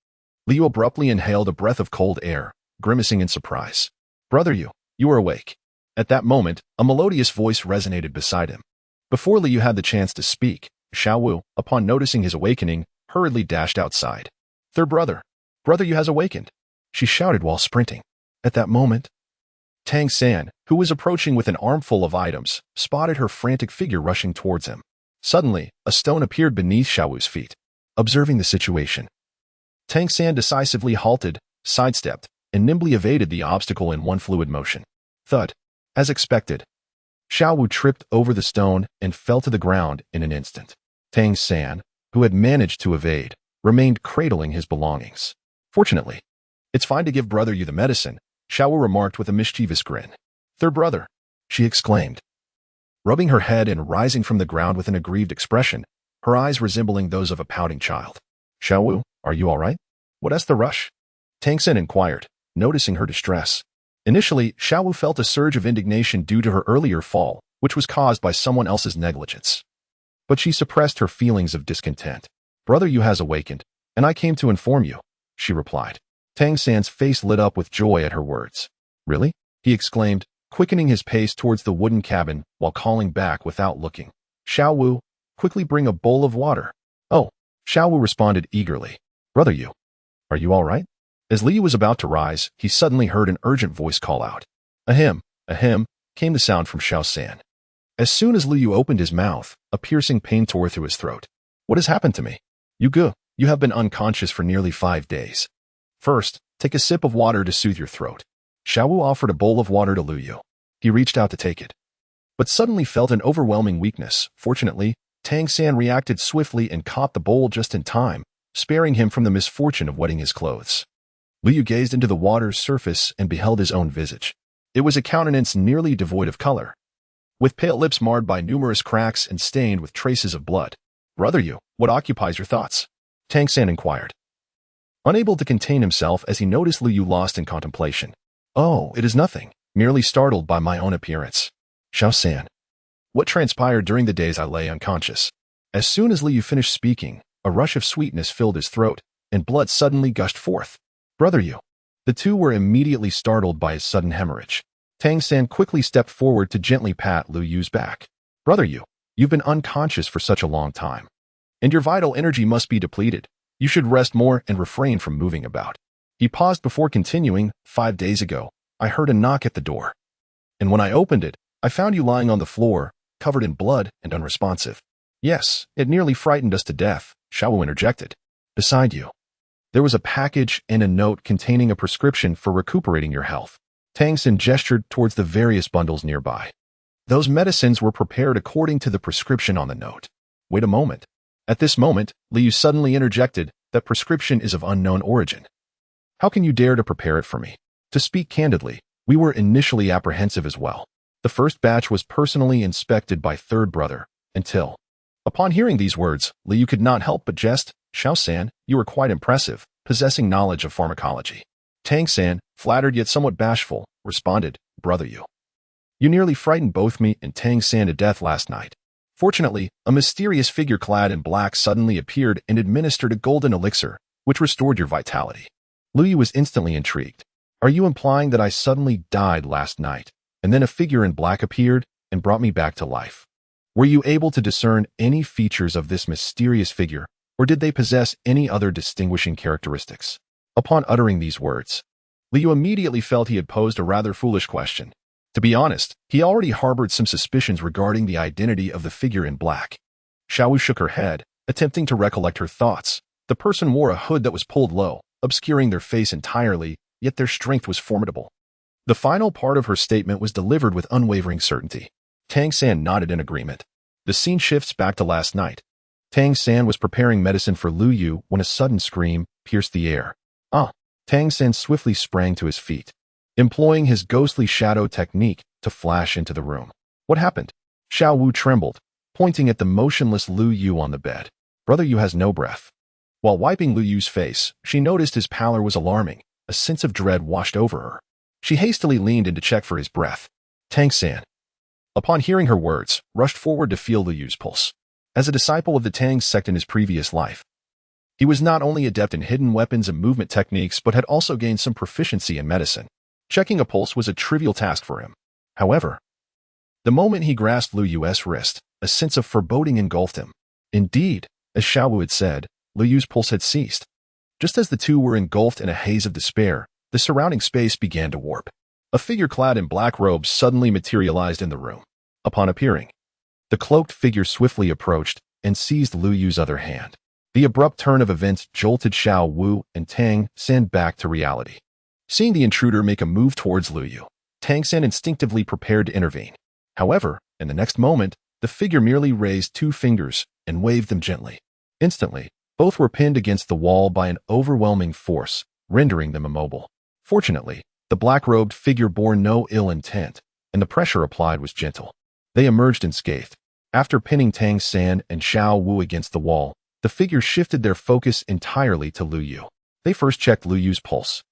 Liu abruptly inhaled a breath of cold air, grimacing in surprise. "Brother Yu, you are awake." At that moment, a melodious voice resonated beside him. Before Liu had the chance to speak, Xiao Wu, upon noticing his awakening, hurriedly dashed outside. "Third brother, Brother Yu has awakened," she shouted while sprinting. At that moment, Tang San, who was approaching with an armful of items, spotted her frantic figure rushing towards him. Suddenly, a stone appeared beneath Xiaowu's feet. Observing the situation, Tang San decisively halted, sidestepped, and nimbly evaded the obstacle in one fluid motion. Thud. As expected, Xiaowu tripped over the stone and fell to the ground in an instant. Tang San, who had managed to evade, remained cradling his belongings. Fortunately, it's fine to give brother you the medicine, Xiaowu remarked with a mischievous grin. Third brother, she exclaimed, rubbing her head and rising from the ground with an aggrieved expression, her eyes resembling those of a pouting child. Xiaowu, are you all right? What's the rush? Tang San inquired, noticing her distress. Initially, Xiaowu felt a surge of indignation due to her earlier fall, which was caused by someone else's negligence. But she suppressed her feelings of discontent. Brother Yu has awakened, and I came to inform you, she replied. Tang San's face lit up with joy at her words. Really? He exclaimed, quickening his pace towards the wooden cabin while calling back without looking. Xiaowu, quickly bring a bowl of water. Oh, Xiaowu responded eagerly. Brother Yu, are you all right? As Liu was about to rise, he suddenly heard an urgent voice call out. Ahem, came the sound from Xiao San. As soon as Liu opened his mouth, a piercing pain tore through his throat. What has happened to me? You have been unconscious for nearly 5 days. First, take a sip of water to soothe your throat. Xiaowu offered a bowl of water to Liu. He reached out to take it, but suddenly felt an overwhelming weakness. Fortunately, Tang San reacted swiftly and caught the bowl just in time, sparing him from the misfortune of wetting his clothes. Liu gazed into the water's surface and beheld his own visage. It was a countenance nearly devoid of color, with pale lips marred by numerous cracks and stained with traces of blood. Brother Yu, what occupies your thoughts? Tang San inquired, unable to contain himself as he noticed Liu lost in contemplation. Oh, it is nothing, merely startled by my own appearance. Xiao San. What transpired during the days I lay unconscious? As soon as Liu finished speaking, a rush of sweetness filled his throat, and blood suddenly gushed forth. Brother Yu. The two were immediately startled by his sudden hemorrhage. Tang San quickly stepped forward to gently pat Liu Yu's back. Brother Yu, you've been unconscious for such a long time, and your vital energy must be depleted. You should rest more and refrain from moving about. He paused before continuing. 5 days ago, I heard a knock at the door, and when I opened it, I found you lying on the floor, covered in blood and unresponsive. Yes, it nearly frightened us to death, Xiaowu interjected. Beside you, there was a package and a note containing a prescription for recuperating your health. Tang San gestured towards the various bundles nearby. Those medicines were prepared according to the prescription on the note. Wait a moment. At this moment, Liu suddenly interjected, that prescription is of unknown origin. How can you dare to prepare it for me? To speak candidly, we were initially apprehensive as well. The first batch was personally inspected by third brother, until. Upon hearing these words, Liu could not help but jest. Xiao San, you are quite impressive, possessing knowledge of pharmacology. Tang San, flattered yet somewhat bashful, responded, Brother Yu. You nearly frightened both me and Tang San to death last night. Fortunately, a mysterious figure clad in black suddenly appeared and administered a golden elixir, which restored your vitality. Liu was instantly intrigued. Are you implying that I suddenly died last night, and then a figure in black appeared and brought me back to life? Were you able to discern any features of this mysterious figure, or did they possess any other distinguishing characteristics? Upon uttering these words, Liu immediately felt he had posed a rather foolish question. To be honest, he already harbored some suspicions regarding the identity of the figure in black. Xiaowu shook her head, attempting to recollect her thoughts. The person wore a hood that was pulled low, obscuring their face entirely, yet their strength was formidable. The final part of her statement was delivered with unwavering certainty. Tang San nodded in agreement. The scene shifts back to last night. Tang San was preparing medicine for Liu Yu when a sudden scream pierced the air. Ah! Tang San swiftly sprang to his feet, employing his ghostly shadow technique to flash into the room. What happened? Xiaowu trembled, pointing at the motionless Liu Yu on the bed. Brother Yu has no breath. While wiping Liu Yu's face, she noticed his pallor was alarming. A sense of dread washed over her. She hastily leaned in to check for his breath. Tang San, upon hearing her words, rushed forward to feel Liu Yu's pulse. As a disciple of the Tang sect in his previous life, he was not only adept in hidden weapons and movement techniques but had also gained some proficiency in medicine. Checking a pulse was a trivial task for him. However, the moment he grasped Liu Yu's wrist, a sense of foreboding engulfed him. Indeed, as Xiaowu had said, Liu Yu's pulse had ceased. Just as the two were engulfed in a haze of despair, the surrounding space began to warp. A figure clad in black robes suddenly materialized in the room. Upon appearing, The cloaked figure swiftly approached and seized Lu Yu's other hand. The abrupt turn of events jolted Xiao Wu and Tang San back to reality. Seeing the intruder make a move towards Lu Yu, Tang San instinctively prepared to intervene. However, in the next moment, the figure merely raised 2 fingers and waved them gently. Instantly, both were pinned against the wall by an overwhelming force, rendering them immobile. Fortunately, the black-robed figure bore no ill intent, and the pressure applied was gentle. They emerged unscathed. After pinning Tang San and Xiao Wu against the wall, the figure shifted their focus entirely to Lu Yu. They first checked Lu Yu's pulse,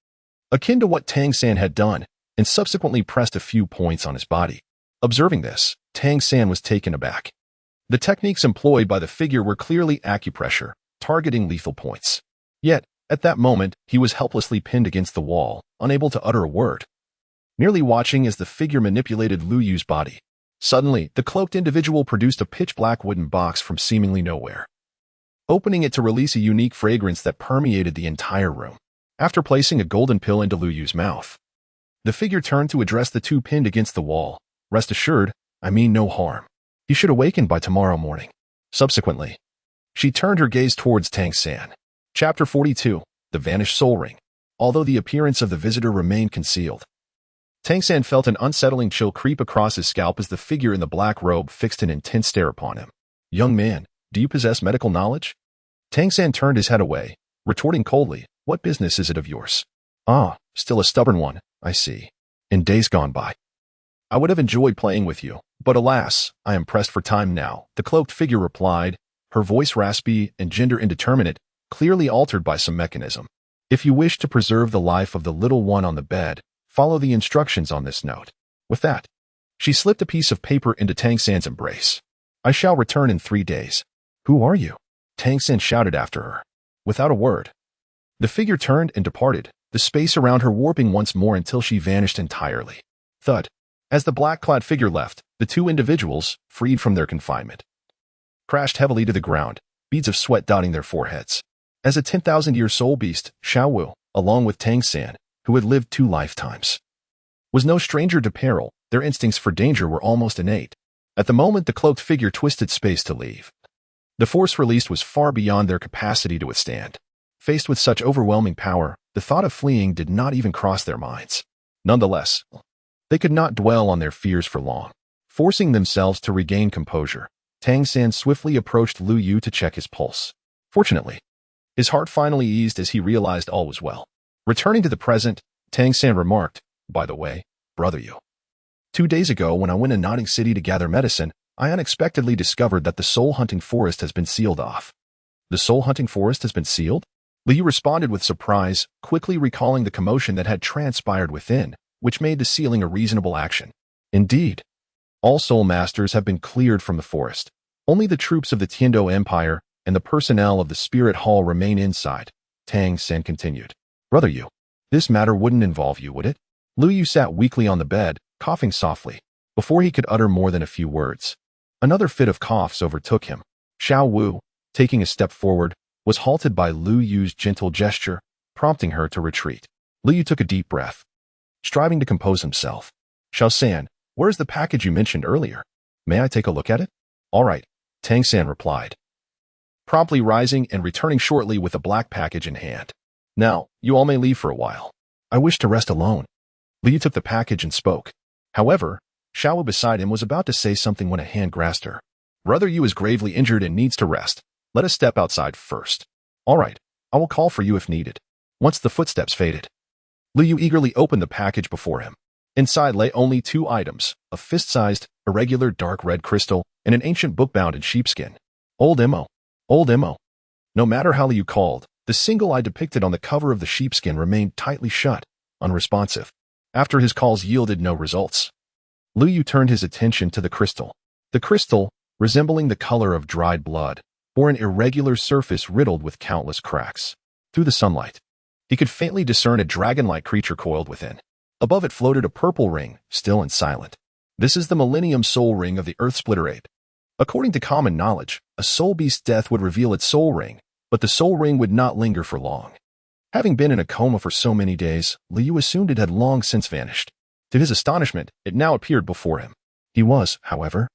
akin to what Tang San had done, and subsequently pressed a few points on his body. Observing this, Tang San was taken aback. The techniques employed by the figure were clearly acupressure, targeting lethal points. Yet, at that moment, he was helplessly pinned against the wall, unable to utter a word, merely watching as the figure manipulated Lu Yu's body. Suddenly, the cloaked individual produced a pitch-black wooden box from seemingly nowhere, opening it to release a unique fragrance that permeated the entire room. After placing a golden pill into Lu Yu's mouth, the figure turned to address the 2 pinned against the wall. Rest assured, I mean no harm. You should awaken by tomorrow morning. Subsequently, she turned her gaze towards Tang San. Chapter 42, The Vanished Soul Ring. Although the appearance of the visitor remained concealed, Tang San felt an unsettling chill creep across his scalp as the figure in the black robe fixed an intense stare upon him. Young man, do you possess medical knowledge? Tang San turned his head away, retorting coldly, what business is it of yours? Ah, still a stubborn one, I see. In days gone by, I would have enjoyed playing with you, but alas, I am pressed for time now, the cloaked figure replied, her voice raspy and gender indeterminate, clearly altered by some mechanism. If you wish to preserve the life of the little one on the bed, follow the instructions on this note. With that, she slipped a piece of paper into Tang San's embrace. I shall return in 3 days. Who are you? Tang San shouted after her. Without a word, the figure turned and departed, the space around her warping once more until she vanished entirely. Thud. As the black-clad figure left, the 2 individuals, freed from their confinement, crashed heavily to the ground, beads of sweat dotting their foreheads. As a 10,000-year soul beast, Xiao Wu, along with Tang San, who had lived 2 lifetimes, was no stranger to peril. Their instincts for danger were almost innate. At the moment the cloaked figure twisted space to leave, the force released was far beyond their capacity to withstand. Faced with such overwhelming power, the thought of fleeing did not even cross their minds. Nonetheless, they could not dwell on their fears for long. Forcing themselves to regain composure, Tang San swiftly approached Lu Yu to check his pulse. Fortunately, his heart finally eased as he realized all was well. Returning to the present, Tang San remarked, by the way, brother Yu, 2 days ago when I went to Notting City to gather medicine, I unexpectedly discovered that the soul-hunting forest has been sealed off. The soul-hunting forest has been sealed? Lu Yu responded with surprise, quickly recalling the commotion that had transpired within, which made the sealing a reasonable action. Indeed, all soul masters have been cleared from the forest. Only the troops of the Tiando Empire and the personnel of the Spirit Hall remain inside, Tang San continued. Brother Yu, this matter wouldn't involve you, would it? Lu Yu sat weakly on the bed, coughing softly. Before he could utter more than a few words, another fit of coughs overtook him. Xiao Wu, taking a step forward, was halted by Lu Yu's gentle gesture, prompting her to retreat. Lu Yu took a deep breath, striving to compose himself. Xiao San, where is the package you mentioned earlier? May I take a look at it? All right, Tang San replied, promptly rising and returning shortly with a black package in hand. Now, you all may leave for a while. I wish to rest alone. Lu Yu took the package and spoke. However, Xiao Wu beside him was about to say something when a hand grasped her. Brother Yu is gravely injured and needs to rest. Let us step outside first. All right, I will call for you if needed. Once the footsteps faded, Lu Yu eagerly opened the package before him. Inside lay only 2 items, a fist-sized, irregular dark red crystal and an ancient book bound in sheepskin. Old Imo. Old Imo. No matter how Lu Yu called, the single eye depicted on the cover of the sheepskin remained tightly shut, unresponsive. After his calls yielded no results, Lu Yu turned his attention to the crystal. The crystal, resembling the color of dried blood, bore an irregular surface riddled with countless cracks. Through the sunlight, he could faintly discern a dragon-like creature coiled within. Above it floated a purple ring, still and silent. This is the Millennium Soul Ring of the Earth Splitter Ape. According to common knowledge, a soul beast's death would reveal its soul ring, but the soul ring would not linger for long. Having been in a coma for so many days, Lu Yu assumed it had long since vanished. To his astonishment, it now appeared before him. He was, however,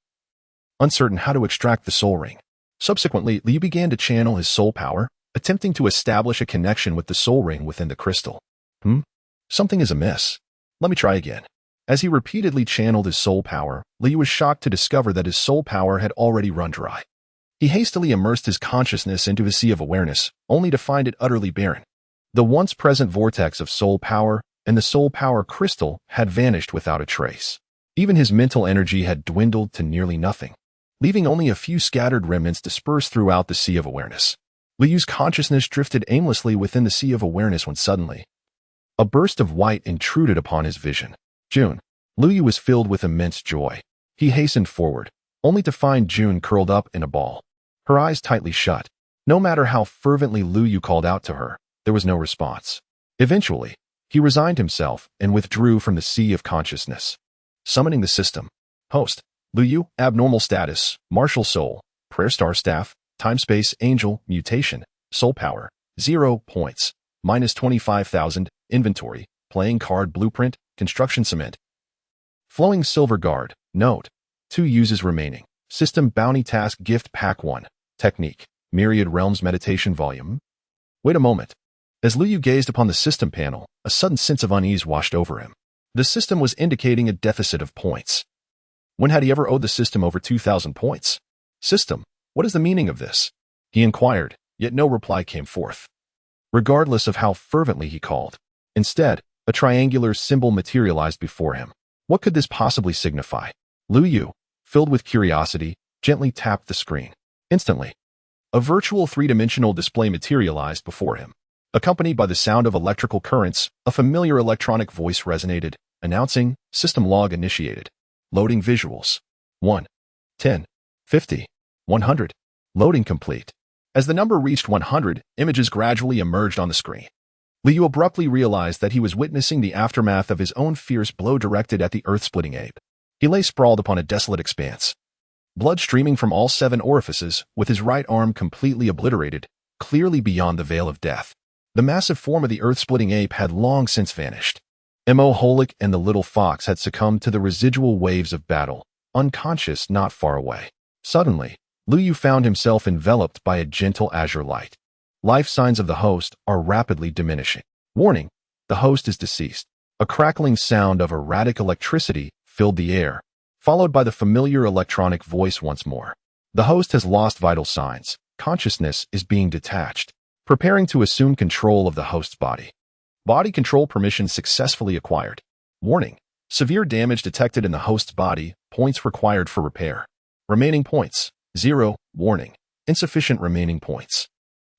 uncertain how to extract the soul ring. Subsequently, Liu began to channel his soul power, attempting to establish a connection with the soul ring within the crystal. Something is amiss. Let me try again. As he repeatedly channeled his soul power, Liu was shocked to discover that his soul power had already run dry. He hastily immersed his consciousness into his sea of awareness, only to find it utterly barren. The once present vortex of soul power and the soul power crystal had vanished without a trace. Even his mental energy had dwindled to nearly nothing, leaving only a few scattered remnants dispersed throughout the sea of awareness. Liu's consciousness drifted aimlessly within the sea of awareness when suddenly a burst of white intruded upon his vision. June. Liu was filled with immense joy. He hastened forward, only to find June curled up in a ball, her eyes tightly shut. No matter how fervently Liu called out to her, there was no response. Eventually, he resigned himself and withdrew from the sea of consciousness. Summoning the system. Host. Liu, abnormal status, martial soul, prayer star staff, time-space angel, mutation, soul power, 0 points, minus 25,000, inventory, playing card blueprint, construction cement. Flowing silver guard, note, 2 uses remaining. System bounty task gift pack 1, technique, myriad realms meditation volume. Wait a moment. As Liu gazed upon the system panel, a sudden sense of unease washed over him. The system was indicating a deficit of points. When had he ever owed the system over 2,000 points? System, what is the meaning of this? He inquired, yet no reply came forth. Regardless of how fervently he called. Instead, a triangular symbol materialized before him. What could this possibly signify? Liu, filled with curiosity, gently tapped the screen. Instantly, a virtual 3-dimensional display materialized before him. Accompanied by the sound of electrical currents, a familiar electronic voice resonated, announcing, system log initiated. Loading visuals. 1, 10, 50, 100. Loading complete. As the number reached 100, images gradually emerged on the screen. Liu abruptly realized that he was witnessing the aftermath of his own fierce blow directed at the earth-splitting ape. He lay sprawled upon a desolate expanse, blood streaming from all 7 orifices, with his right arm completely obliterated, clearly beyond the veil of death. The massive form of the earth-splitting ape had long since vanished. Mo Holik and the little fox had succumbed to the residual waves of battle, unconscious not far away. Suddenly, Liu found himself enveloped by a gentle azure light. Life signs of the host are rapidly diminishing. Warning, the host is deceased. A crackling sound of erratic electricity filled the air, followed by the familiar electronic voice once more. The host has lost vital signs. Consciousness is being detached, preparing to assume control of the host's body. Body control permission successfully acquired. Warning, severe damage detected in the host's body, points required for repair. Remaining points, 0, warning, insufficient remaining points.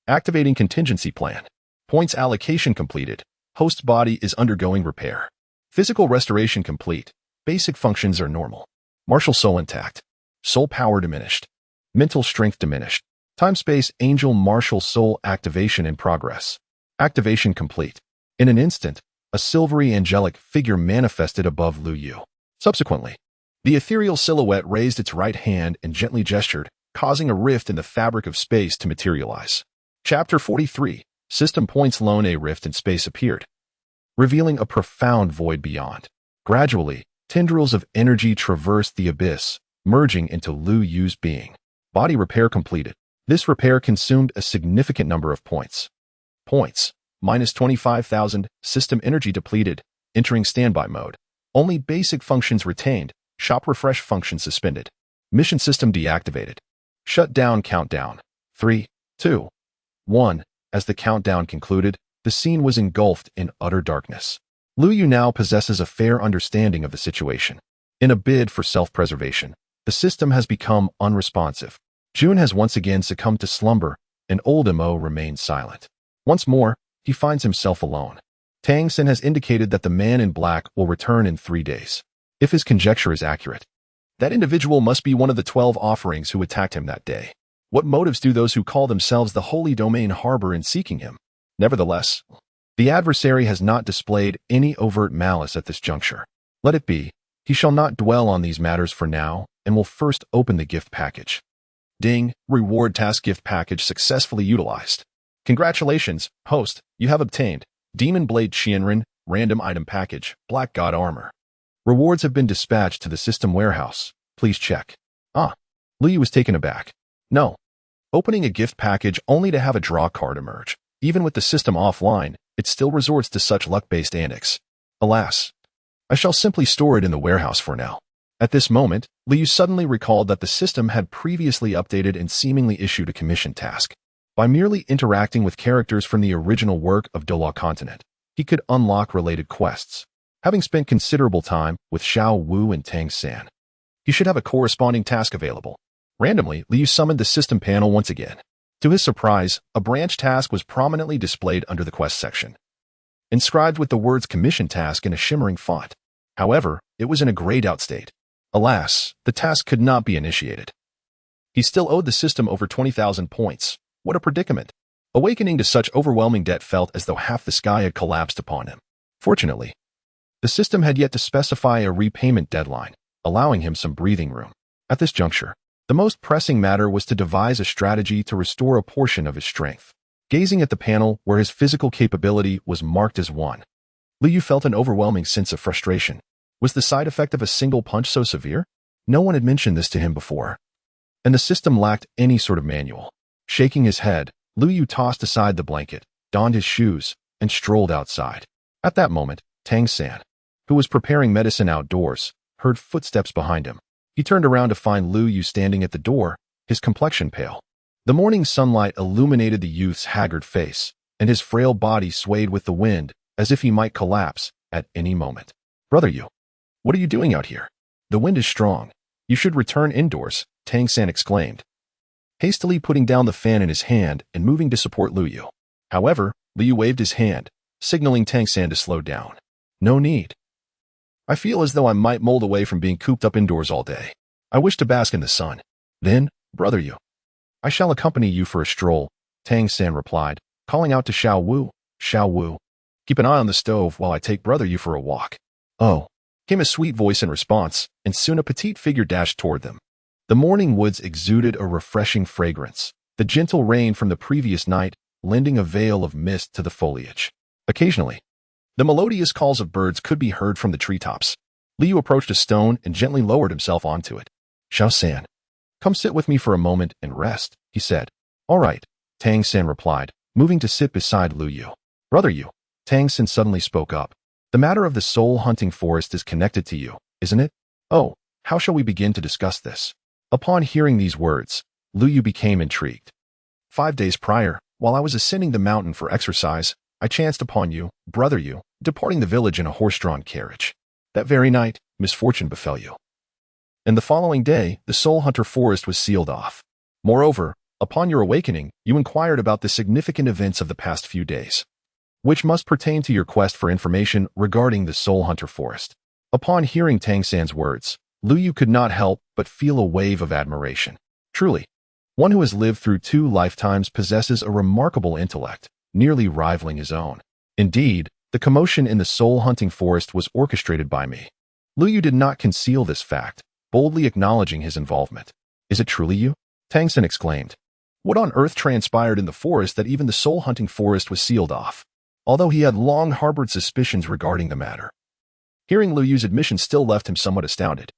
Activating contingency plan. Points allocation completed. Host's body is undergoing repair. Physical restoration complete. Basic functions are normal. Martial soul intact. Soul power diminished. Mental strength diminished. Time-space angel martial soul activation in progress. Activation complete. In an instant, a silvery angelic figure manifested above Liu. Subsequently, the ethereal silhouette raised its right hand and gently gestured, causing a rift in the fabric of space to materialize. Chapter 43, System Points Lone A rift in space appeared, revealing a profound void beyond. Gradually, tendrils of energy traversed the abyss, merging into Liu's being. Body repair completed. This repair consumed a significant number of points. Points, minus 25,000, system energy depleted, entering standby mode. Only basic functions retained, shop refresh function suspended. Mission system deactivated. Shutdown countdown. 3, 2, 1. As the countdown concluded, the scene was engulfed in utter darkness. Liu now possesses a fair understanding of the situation. In a bid for self-preservation, the system has become unresponsive. June has once again succumbed to slumber, and old Mo remains silent. Once more, he finds himself alone. Tang Sen has indicated that the man in black will return in 3 days. If his conjecture is accurate, that individual must be one of the 12 offerings who attacked him that day. What motives do those who call themselves the Holy Domain harbor in seeking him? Nevertheless, the adversary has not displayed any overt malice at this juncture. Let it be. He shall not dwell on these matters for now, and will first open the gift package. Ding, reward task gift package successfully utilized. Congratulations, host, you have obtained Demon Blade Qianren, random item package, Black God armor. Rewards have been dispatched to the system warehouse. Please check. Lu Yu was taken aback. No. Opening a gift package only to have a draw card emerge. Even with the system offline, it still resorts to such luck-based antics. Alas. I shall simply store it in the warehouse for now. At this moment, Liu suddenly recalled that the system had previously updated and seemingly issued a commission task. By merely interacting with characters from the original work of Dola Continent, he could unlock related quests. Having spent considerable time with Xiao Wu and Tang San, he should have a corresponding task available. Randomly, Liu summoned the system panel once again. To his surprise, a branch task was prominently displayed under the quest section, inscribed with the words commission task in a shimmering font. However, it was in a grayed-out state. Alas, the task could not be initiated. He still owed the system over 20,000 points. What a predicament. Awakening to such overwhelming debt felt as though half the sky had collapsed upon him. Fortunately, the system had yet to specify a repayment deadline, allowing him some breathing room. At this juncture, the most pressing matter was to devise a strategy to restore a portion of his strength. Gazing at the panel where his physical capability was marked as 1, Liu felt an overwhelming sense of frustration. Was the side effect of a single punch so severe? No one had mentioned this to him before, and the system lacked any sort of manual. Shaking his head, Liu tossed aside the blanket, donned his shoes, and strolled outside. At that moment, Tang San, who was preparing medicine outdoors, heard footsteps behind him. He turned around to find Liu standing at the door, his complexion pale. The morning sunlight illuminated the youth's haggard face, and his frail body swayed with the wind, as if he might collapse at any moment. Brother Yu, what are you doing out here? The wind is strong. You should return indoors, Tang San exclaimed, hastily putting down the fan in his hand and moving to support Liu. However, Liu waved his hand, signaling Tang San to slow down. No need. I feel as though I might mold away from being cooped up indoors all day. I wish to bask in the sun. Then, brother Yu, I shall accompany you for a stroll, Tang San replied, calling out to Xiao Wu. Xiao Wu, keep an eye on the stove while I take brother Yu for a walk. Oh, came a sweet voice in response, and soon a petite figure dashed toward them. The morning woods exuded a refreshing fragrance, the gentle rain from the previous night lending a veil of mist to the foliage. Occasionally, the melodious calls of birds could be heard from the treetops. Liu approached a stone and gently lowered himself onto it. Xiao San, come sit with me for a moment and rest, he said. All right, Tang San replied, moving to sit beside Liu. Brother Yu, Tang San suddenly spoke up. The matter of the soul-hunting forest is connected to you, isn't it? Oh, how shall we begin to discuss this? Upon hearing these words, Liu became intrigued. 5 days prior, while I was ascending the mountain for exercise, I chanced upon you, brother Yu, departing the village in a horse-drawn carriage. That very night, misfortune befell you. And the following day, the Soul Hunter Forest was sealed off. Moreover, upon your awakening, you inquired about the significant events of the past few days, which must pertain to your quest for information regarding the Soul Hunter Forest. Upon hearing Tang San's words, Liu could not help but feel a wave of admiration. Truly, one who has lived through 2 lifetimes possesses a remarkable intellect, nearly rivaling his own. Indeed, the commotion in the soul-hunting forest was orchestrated by me. Liu did not conceal this fact, boldly acknowledging his involvement. Is it truly you? Tang San exclaimed. What on earth transpired in the forest that even the soul-hunting forest was sealed off? Although he had long harbored suspicions regarding the matter. Hearing Liu's admission still left him somewhat astounded.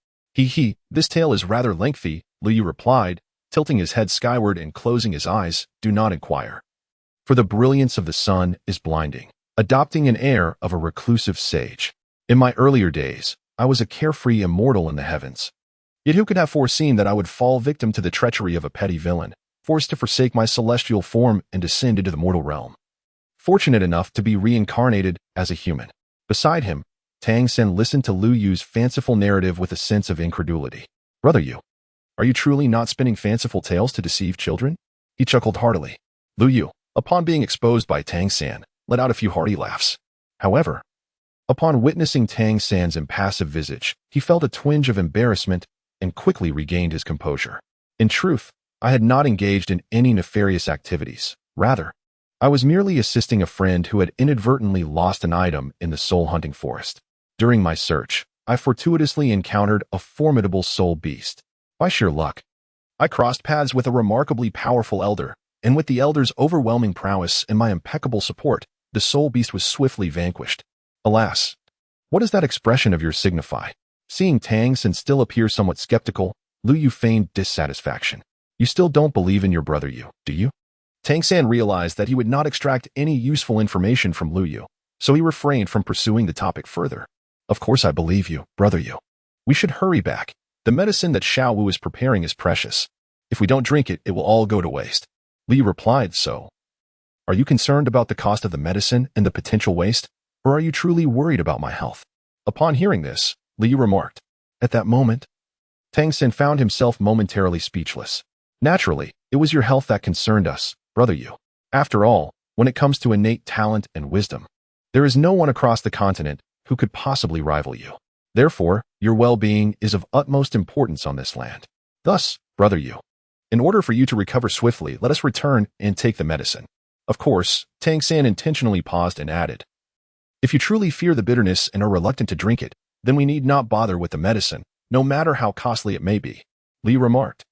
This tale is rather lengthy, Liu replied, tilting his head skyward and closing his eyes. Do not inquire. For the brilliance of the sun is blinding, adopting an air of a reclusive sage. In my earlier days, I was a carefree immortal in the heavens. Yet who could have foreseen that I would fall victim to the treachery of a petty villain, forced to forsake my celestial form and descend into the mortal realm? Fortunate enough to be reincarnated as a human. Beside him, Tang San listened to Liu's fanciful narrative with a sense of incredulity. Brother Yu, are you truly not spinning fanciful tales to deceive children? He chuckled heartily. Liu, upon being exposed by Tang San, let out a few hearty laughs. However, upon witnessing Tang San's impassive visage, he felt a twinge of embarrassment and quickly regained his composure. In truth, I had not engaged in any nefarious activities. Rather, I was merely assisting a friend who had inadvertently lost an item in the soul-hunting forest. During my search, I fortuitously encountered a formidable soul beast. By sheer luck, I crossed paths with a remarkably powerful elder, and with the elder's overwhelming prowess and my impeccable support, the soul beast was swiftly vanquished. Alas, what does that expression of yours signify? Seeing Tang San still appear somewhat skeptical, Lu Yu feigned dissatisfaction. You still don't believe in your brother Yu, do you? Tang San realized that he would not extract any useful information from Lu Yu, so he refrained from pursuing the topic further. Of course I believe you, brother Yu. We should hurry back. The medicine that Xiao Wu is preparing is precious. If we don't drink it, it will all go to waste. Li replied, so. Are you concerned about the cost of the medicine and the potential waste, or are you truly worried about my health? Upon hearing this, Li remarked. At that moment, Tang San found himself momentarily speechless. Naturally, it was your health that concerned us, brother Yu. After all, when it comes to innate talent and wisdom, there is no one across the continent who could possibly rival you. Therefore, your well-being is of utmost importance on this land. Thus, brother Yu, in order for you to recover swiftly, let us return and take the medicine. Of course, Tang San intentionally paused and added, if you truly fear the bitterness and are reluctant to drink it, then we need not bother with the medicine, no matter how costly it may be. Li remarked.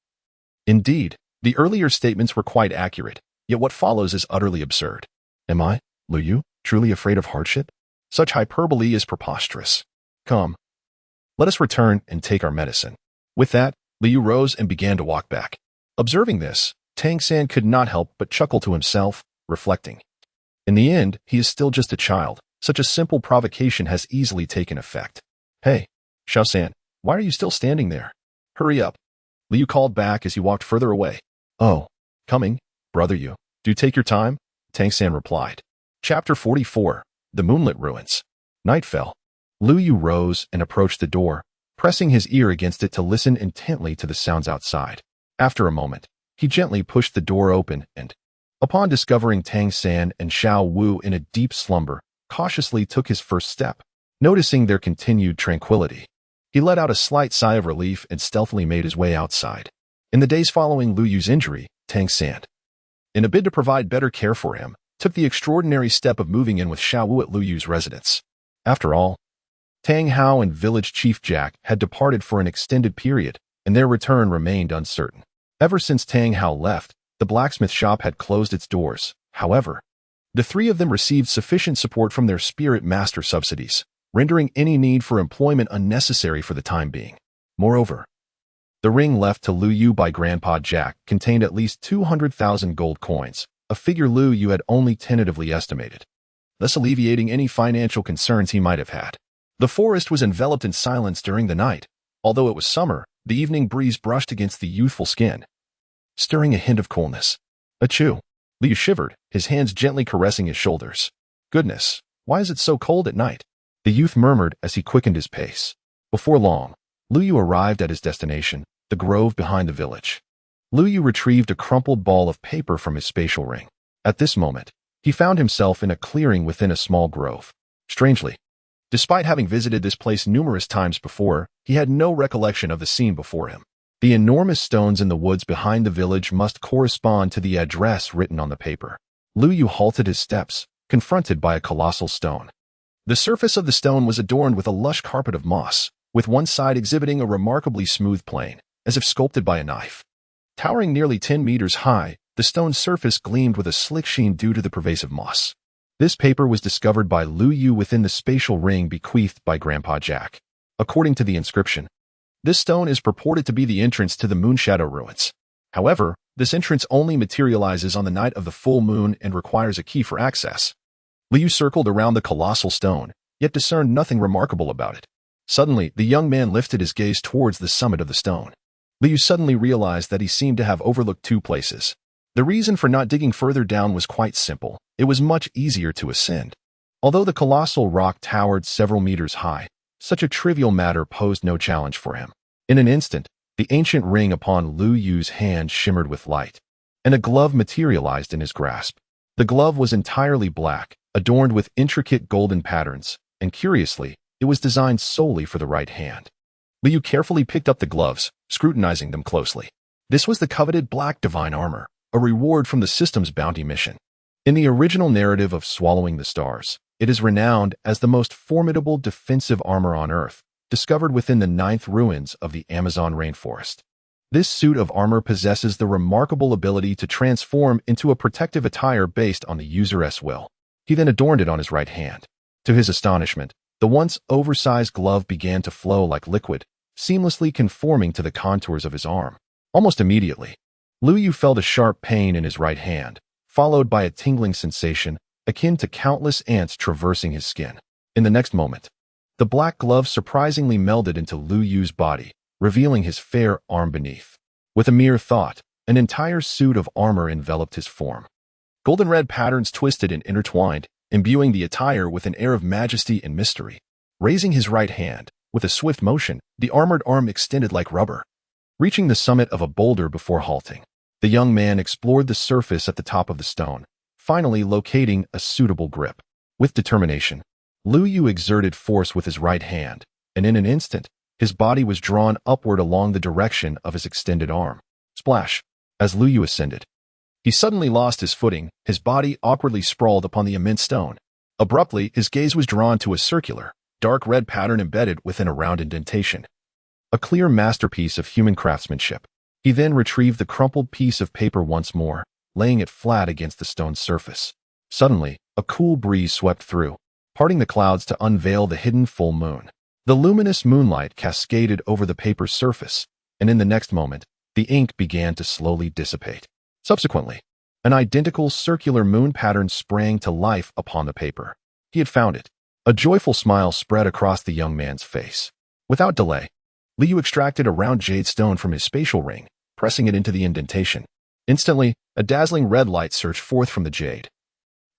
Indeed, the earlier statements were quite accurate, yet what follows is utterly absurd. Am I, Lu Yu, truly afraid of hardship? Such hyperbole is preposterous. Come. Let us return and take our medicine. With that, Li Yu rose and began to walk back. Observing this, Tang San could not help but chuckle to himself, reflecting. In the end, he is still just a child. Such a simple provocation has easily taken effect. Hey, Xiao San, why are you still standing there? Hurry up. Li Yu called back as he walked further away. Oh, coming, brother Yu. Do take your time, Tang San replied. Chapter 44, The Moonlit Ruins. Night fell. Lu Yu rose and approached the door, pressing his ear against it to listen intently to the sounds outside. After a moment, he gently pushed the door open and, upon discovering Tang San and Xiao Wu in a deep slumber, cautiously took his first step. Noticing their continued tranquility, he let out a slight sigh of relief and stealthily made his way outside. In the days following Lu Yu's injury, Tang San, in a bid to provide better care for him, took the extraordinary step of moving in with Xiao Wu at Lu Yu's residence. After all, Tang Hao and village chief Jack had departed for an extended period, and their return remained uncertain. Ever since Tang Hao left, the blacksmith shop had closed its doors. However, the three of them received sufficient support from their spirit master subsidies, rendering any need for employment unnecessary for the time being. Moreover, the ring left to Lu Yu by Grandpa Jack contained at least 200,000 gold coins, a figure Lu Yu had only tentatively estimated, thus alleviating any financial concerns he might have had. The forest was enveloped in silence during the night. Although it was summer, the evening breeze brushed against the youthful skin, stirring a hint of coolness. Achoo! Lu Yu shivered, his hands gently caressing his shoulders. Goodness, why is it so cold at night? The youth murmured as he quickened his pace. Before long, Lu Yu arrived at his destination, the grove behind the village. Lu Yu retrieved a crumpled ball of paper from his spatial ring. At this moment, he found himself in a clearing within a small grove. Strangely, despite having visited this place numerous times before, he had no recollection of the scene before him. The enormous stones in the woods behind the village must correspond to the address written on the paper. Lu Yu halted his steps, confronted by a colossal stone. The surface of the stone was adorned with a lush carpet of moss, with one side exhibiting a remarkably smooth plane, as if sculpted by a knife. Towering nearly 10 meters high, the stone's surface gleamed with a slick sheen due to the pervasive moss. This paper was discovered by Lu Yu within the spatial ring bequeathed by Grandpa Jack. According to the inscription, this stone is purported to be the entrance to the Moonshadow Ruins. However, this entrance only materializes on the night of the full moon and requires a key for access. Lu Yu circled around the colossal stone, yet discerned nothing remarkable about it. Suddenly, the young man lifted his gaze towards the summit of the stone. Lu Yu suddenly realized that he seemed to have overlooked two places. The reason for not digging further down was quite simple. It was much easier to ascend. Although the colossal rock towered several meters high, such a trivial matter posed no challenge for him. In an instant, the ancient ring upon Lu Yu's hand shimmered with light, and a glove materialized in his grasp. The glove was entirely black, adorned with intricate golden patterns, and curiously, it was designed solely for the right hand. Lu Yu carefully picked up the gloves, scrutinizing them closely. This was the coveted Black Divine Armor, a reward from the system's bounty mission. In the original narrative of Swallowing the Stars, it is renowned as the most formidable defensive armor on Earth, discovered within the 9th ruins of the Amazon rainforest. This suit of armor possesses the remarkable ability to transform into a protective attire based on the user's will. He then adorned it on his right hand. To his astonishment, the once oversized glove began to flow like liquid, seamlessly conforming to the contours of his arm. Almost immediately, Lu Yu felt a sharp pain in his right hand, followed by a tingling sensation akin to countless ants traversing his skin. In the next moment, the black glove surprisingly melded into Lu Yu's body, revealing his fair arm beneath. With a mere thought, an entire suit of armor enveloped his form. Golden red patterns twisted and intertwined, imbuing the attire with an air of majesty and mystery. Raising his right hand, with a swift motion, the armored arm extended like rubber. Reaching the summit of a boulder before halting, the young man explored the surface at the top of the stone, finally locating a suitable grip. With determination, Lu Yu exerted force with his right hand, and in an instant, his body was drawn upward along the direction of his extended arm. Splash! As Lu Yu ascended, he suddenly lost his footing, his body awkwardly sprawled upon the immense stone. Abruptly, his gaze was drawn to a circular, dark red pattern embedded within a round indentation. A clear masterpiece of human craftsmanship. He then retrieved the crumpled piece of paper once more, laying it flat against the stone's surface. Suddenly, a cool breeze swept through, parting the clouds to unveil the hidden full moon. The luminous moonlight cascaded over the paper's surface, and in the next moment, the ink began to slowly dissipate. Subsequently, an identical circular moon pattern sprang to life upon the paper. He had found it. A joyful smile spread across the young man's face. Without delay, Lu Yu extracted a round jade stone from his spatial ring, pressing it into the indentation. Instantly, a dazzling red light surged forth from the jade,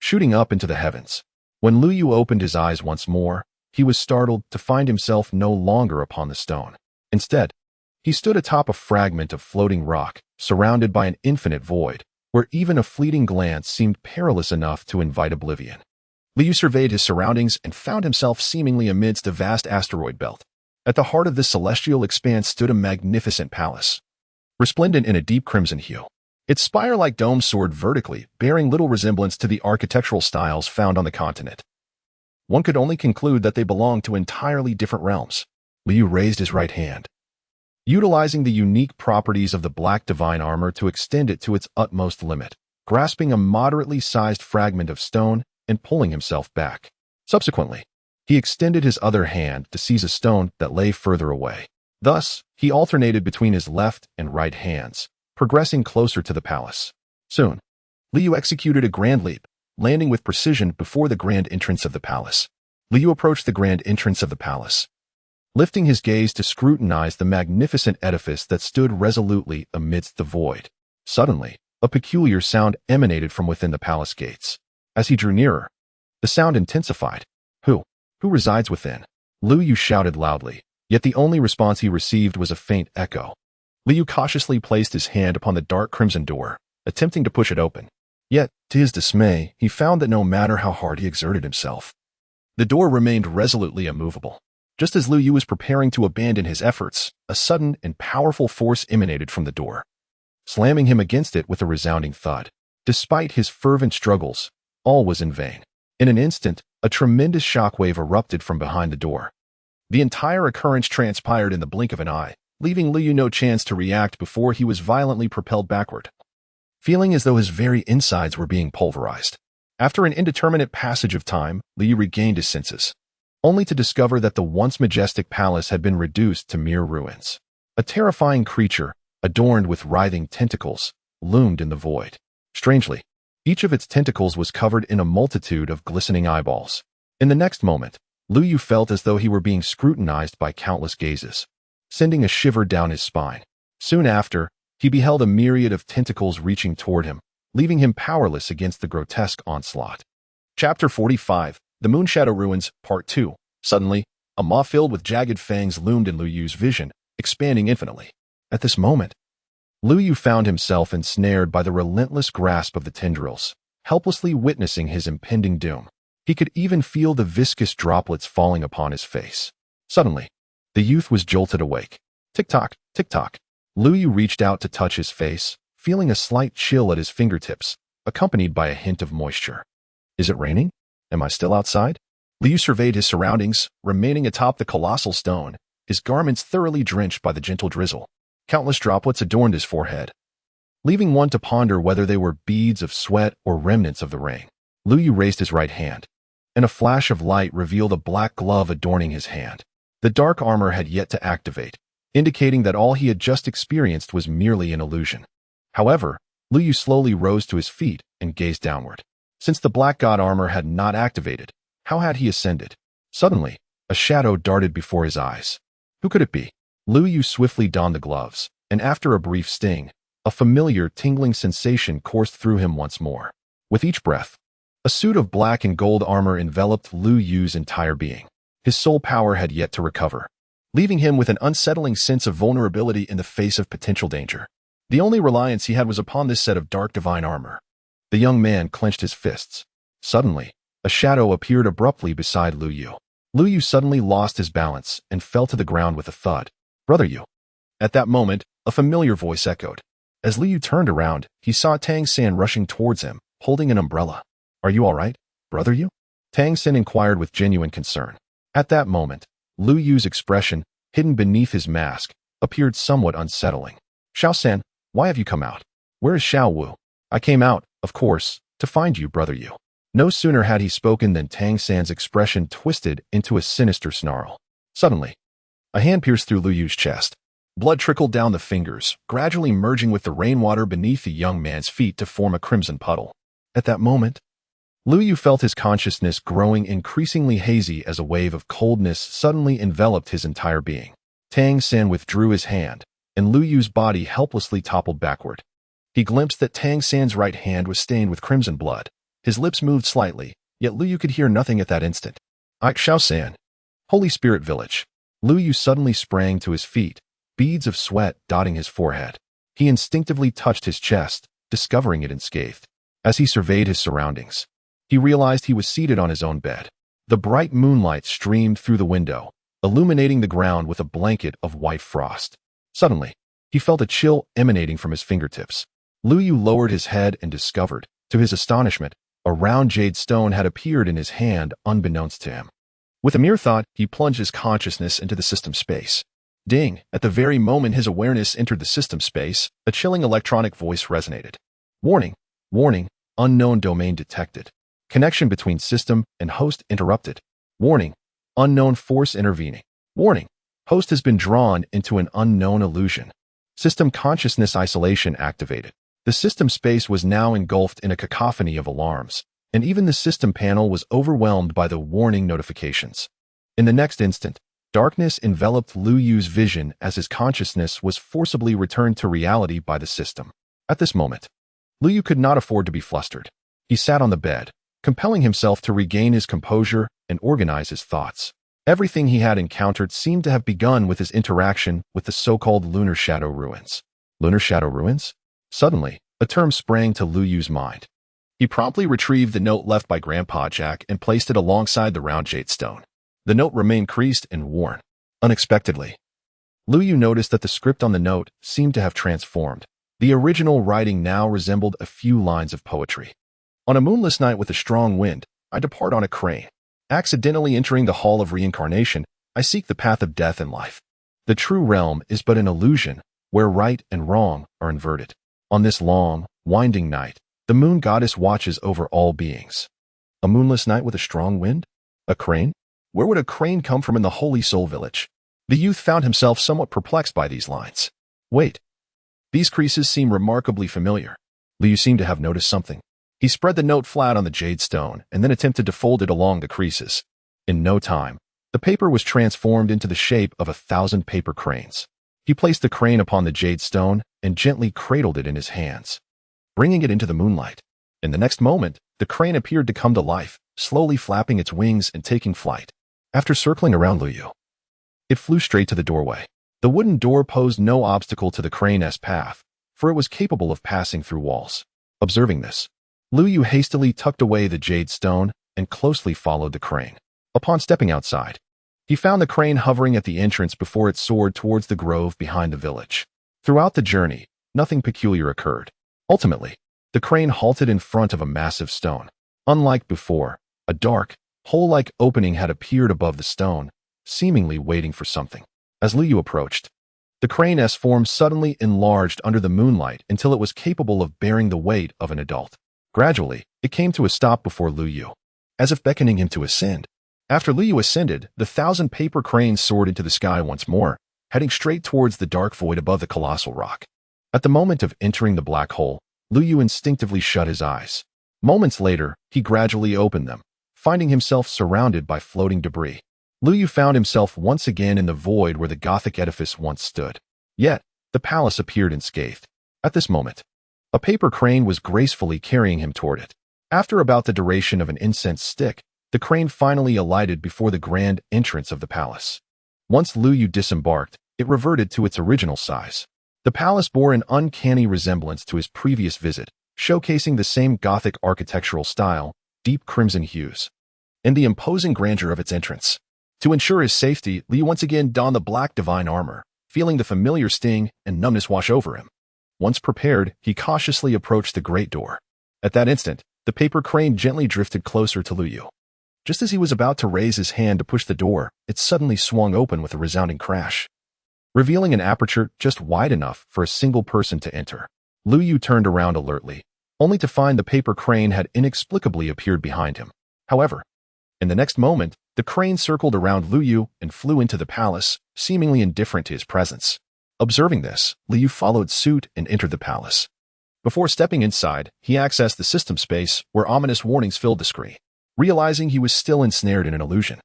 shooting up into the heavens. When Lu Yu opened his eyes once more, he was startled to find himself no longer upon the stone. Instead, he stood atop a fragment of floating rock, surrounded by an infinite void, where even a fleeting glance seemed perilous enough to invite oblivion. Lu Yu surveyed his surroundings and found himself seemingly amidst a vast asteroid belt. At the heart of this celestial expanse stood a magnificent palace, resplendent in a deep crimson hue. Its spire-like dome soared vertically, bearing little resemblance to the architectural styles found on the continent. One could only conclude that they belonged to entirely different realms. Lu Yu raised his right hand, utilizing the unique properties of the black divine armor to extend it to its utmost limit, grasping a moderately sized fragment of stone and pulling himself back. Subsequently, he extended his other hand to seize a stone that lay further away. Thus, he alternated between his left and right hands, progressing closer to the palace. Soon, Lu Yu executed a grand leap, landing with precision before the grand entrance of the palace. Lu Yu approached the grand entrance of the palace, lifting his gaze to scrutinize the magnificent edifice that stood resolutely amidst the void. Suddenly, a peculiar sound emanated from within the palace gates. As he drew nearer, the sound intensified. Who resides within? Lu Yu shouted loudly, yet the only response he received was a faint echo. Lu Yu cautiously placed his hand upon the dark crimson door, attempting to push it open. Yet, to his dismay, he found that no matter how hard he exerted himself, the door remained resolutely immovable. Just as Lu Yu was preparing to abandon his efforts, a sudden and powerful force emanated from the door, slamming him against it with a resounding thud. Despite his fervent struggles, all was in vain. In an instant, a tremendous shockwave erupted from behind the door. The entire occurrence transpired in the blink of an eye, leaving Lu Yu no chance to react before he was violently propelled backward, feeling as though his very insides were being pulverized. After an indeterminate passage of time, Lu Yu regained his senses, only to discover that the once majestic palace had been reduced to mere ruins. A terrifying creature, adorned with writhing tentacles, loomed in the void. Strangely, each of its tentacles was covered in a multitude of glistening eyeballs. In the next moment, Lu Yu felt as though he were being scrutinized by countless gazes, sending a shiver down his spine. Soon after, he beheld a myriad of tentacles reaching toward him, leaving him powerless against the grotesque onslaught. Chapter 45, The Moonshadow Ruins, Part 2. Suddenly, a maw filled with jagged fangs loomed in Lu Yu's vision, expanding infinitely. At this moment, Lu Yu found himself ensnared by the relentless grasp of the tendrils, helplessly witnessing his impending doom. He could even feel the viscous droplets falling upon his face. Suddenly, the youth was jolted awake. Tick-tock, tick-tock. Lu Yu reached out to touch his face, feeling a slight chill at his fingertips, accompanied by a hint of moisture. Is it raining? Am I still outside? Lu Yu surveyed his surroundings, remaining atop the colossal stone, his garments thoroughly drenched by the gentle drizzle. Countless droplets adorned his forehead, leaving one to ponder whether they were beads of sweat or remnants of the rain. Lu Yu raised his right hand, and a flash of light revealed a black glove adorning his hand. The dark armor had yet to activate, indicating that all he had just experienced was merely an illusion. However, Lu Yu slowly rose to his feet and gazed downward. Since the Black God armor had not activated, how had he ascended? Suddenly, a shadow darted before his eyes. Who could it be? Lu Yu swiftly donned the gloves, and after a brief sting, a familiar, tingling sensation coursed through him once more. With each breath, a suit of black and gold armor enveloped Lu Yu's entire being. His soul power had yet to recover, leaving him with an unsettling sense of vulnerability in the face of potential danger. The only reliance he had was upon this set of dark divine armor. The young man clenched his fists. Suddenly, a shadow appeared abruptly beside Lu Yu. Lu Yu suddenly lost his balance and fell to the ground with a thud. "Brother Yu." At that moment, a familiar voice echoed. As Lu Yu turned around, he saw Tang San rushing towards him, holding an umbrella. "Are you all right, Brother Yu?" Tang San inquired with genuine concern. At that moment, Lu Yu's expression, hidden beneath his mask, appeared somewhat unsettling. "Xiao San, why have you come out? Where is Xiao Wu?" "I came out, of course, to find you, Brother Yu." No sooner had he spoken than Tang San's expression twisted into a sinister snarl. Suddenly, a hand pierced through Lu Yu's chest. Blood trickled down the fingers, gradually merging with the rainwater beneath the young man's feet to form a crimson puddle. At that moment, Lu Yu felt his consciousness growing increasingly hazy as a wave of coldness suddenly enveloped his entire being. Tang San withdrew his hand, and Lu Yu's body helplessly toppled backward. He glimpsed that Tang San's right hand was stained with crimson blood. His lips moved slightly, yet Lu Yu could hear nothing at that instant. "Xiao San, Holy Spirit Village." Lu Yu suddenly sprang to his feet, beads of sweat dotting his forehead. He instinctively touched his chest, discovering it unscathed. As he surveyed his surroundings, he realized he was seated on his own bed. The bright moonlight streamed through the window, illuminating the ground with a blanket of white frost. Suddenly, he felt a chill emanating from his fingertips. Lu Yu lowered his head and discovered, to his astonishment, a round jade stone had appeared in his hand unbeknownst to him. With a mere thought, he plunged his consciousness into the system space. Ding! At the very moment his awareness entered the system space, a chilling electronic voice resonated. "Warning! Warning! Unknown domain detected. Connection between system and host interrupted. Warning! Unknown force intervening. Warning! Host has been drawn into an unknown illusion. System consciousness isolation activated." The system space was now engulfed in a cacophony of alarms, and even the system panel was overwhelmed by the warning notifications. In the next instant, darkness enveloped Lu Yu's vision as his consciousness was forcibly returned to reality by the system. At this moment, Lu Yu could not afford to be flustered. He sat on the bed, compelling himself to regain his composure and organize his thoughts. Everything he had encountered seemed to have begun with his interaction with the so-called Lunar Shadow Ruins. Lunar Shadow Ruins? Suddenly, a term sprang to Lu Yu's mind. He promptly retrieved the note left by Grandpa Jack and placed it alongside the round jade stone. The note remained creased and worn. Unexpectedly, Lu Yu noticed that the script on the note seemed to have transformed. The original writing now resembled a few lines of poetry. "On a moonless night with a strong wind, I depart on a crane. Accidentally entering the hall of reincarnation, I seek the path of death and life. The true realm is but an illusion, where right and wrong are inverted. On this long, winding night, the moon goddess watches over all beings." A moonless night with a strong wind? A crane? Where would a crane come from in the Holy Soul Village? The youth found himself somewhat perplexed by these lines. Wait. These creases seem remarkably familiar. Lu Yu seemed to have noticed something. He spread the note flat on the jade stone and then attempted to fold it along the creases. In no time, the paper was transformed into the shape of 1,000 paper cranes. He placed the crane upon the jade stone and gently cradled it in his hands, bringing it into the moonlight. In the next moment, the crane appeared to come to life, slowly flapping its wings and taking flight. After circling around Lu Yu, it flew straight to the doorway. The wooden door posed no obstacle to the crane's path, for it was capable of passing through walls. Observing this, Lu Yu hastily tucked away the jade stone and closely followed the crane. Upon stepping outside, he found the crane hovering at the entrance before it soared towards the grove behind the village. Throughout the journey, nothing peculiar occurred. Ultimately, the crane halted in front of a massive stone. Unlike before, a dark, hole-like opening had appeared above the stone, seemingly waiting for something. As Lu Yu approached, the crane's form suddenly enlarged under the moonlight until it was capable of bearing the weight of an adult. Gradually, it came to a stop before Lu Yu, as if beckoning him to ascend. After Lu Yu ascended, the 1,000 paper cranes soared into the sky once more, heading straight towards the dark void above the colossal rock. At the moment of entering the black hole, Lu Yu instinctively shut his eyes. Moments later, he gradually opened them, finding himself surrounded by floating debris. Lu Yu found himself once again in the void where the Gothic edifice once stood. Yet, the palace appeared unscathed. At this moment, a paper crane was gracefully carrying him toward it. After about the duration of an incense stick, the crane finally alighted before the grand entrance of the palace. Once Lu Yu disembarked, it reverted to its original size. The palace bore an uncanny resemblance to his previous visit, showcasing the same Gothic architectural style, deep crimson hues, and the imposing grandeur of its entrance. To ensure his safety, Lu Yu once again donned the black divine armor, feeling the familiar sting and numbness wash over him. Once prepared, he cautiously approached the great door. At that instant, the paper crane gently drifted closer to Lu Yu. Just as he was about to raise his hand to push the door, it suddenly swung open with a resounding crash, revealing an aperture just wide enough for a single person to enter. Lu Yu turned around alertly, only to find the paper crane had inexplicably appeared behind him. However, in the next moment, the crane circled around Lu Yu and flew into the palace, seemingly indifferent to his presence. Observing this, Lu Yu followed suit and entered the palace. Before stepping inside, he accessed the system space where ominous warnings filled the screen. Realizing he was still ensnared in an illusion,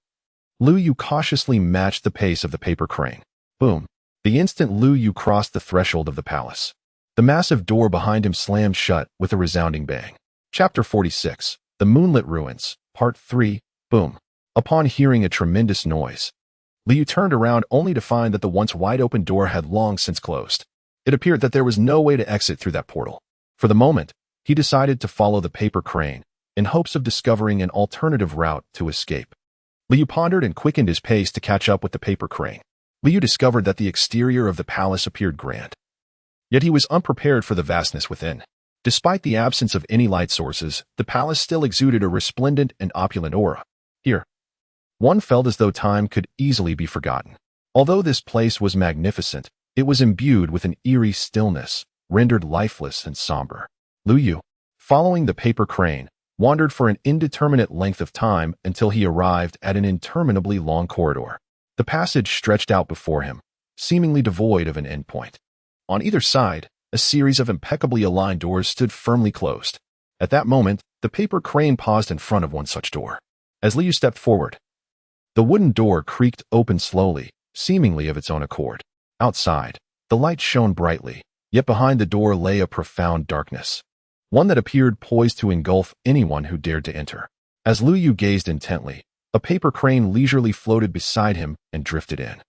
Lu Yu cautiously matched the pace of the paper crane. Boom. The instant Lu Yu crossed the threshold of the palace, the massive door behind him slammed shut with a resounding bang. Chapter 46, The Moonlit Ruins, Part 3, Boom. Upon hearing a tremendous noise, Lu Yu turned around only to find that the once wide-open door had long since closed. It appeared that there was no way to exit through that portal. For the moment, he decided to follow the paper crane, in hopes of discovering an alternative route to escape. Lu Yu pondered and quickened his pace to catch up with the paper crane. Lu Yu discovered that the exterior of the palace appeared grand. Yet he was unprepared for the vastness within. Despite the absence of any light sources, the palace still exuded a resplendent and opulent aura. Here, one felt as though time could easily be forgotten. Although this place was magnificent, it was imbued with an eerie stillness, rendered lifeless and somber. Lu Yu, following the paper crane, wandered for an indeterminate length of time until he arrived at an interminably long corridor. The passage stretched out before him, seemingly devoid of an endpoint. On either side, a series of impeccably aligned doors stood firmly closed. At that moment, the paper crane paused in front of one such door. As Lu Yu stepped forward, the wooden door creaked open slowly, seemingly of its own accord. Outside, the light shone brightly, yet behind the door lay a profound darkness, one that appeared poised to engulf anyone who dared to enter. As Lu Yu gazed intently, a paper crane leisurely floated beside him and drifted in.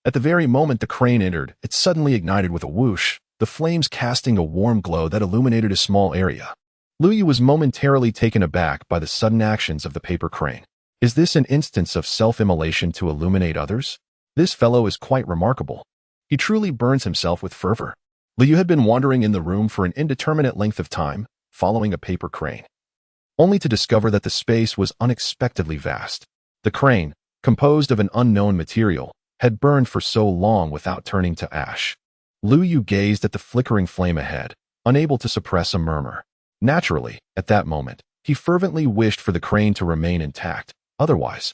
At the very moment the crane entered, it suddenly ignited with a whoosh, the flames casting a warm glow that illuminated a small area. Lu Yu was momentarily taken aback by the sudden actions of the paper crane. Is this an instance of self-immolation to illuminate others? This fellow is quite remarkable. He truly burns himself with fervor. Lu Yu had been wandering in the room for an indeterminate length of time, following a paper crane, only to discover that the space was unexpectedly vast. The crane, composed of an unknown material, had burned for so long without turning to ash. Lu Yu gazed at the flickering flame ahead, unable to suppress a murmur. Naturally, at that moment, he fervently wished for the crane to remain intact. Otherwise,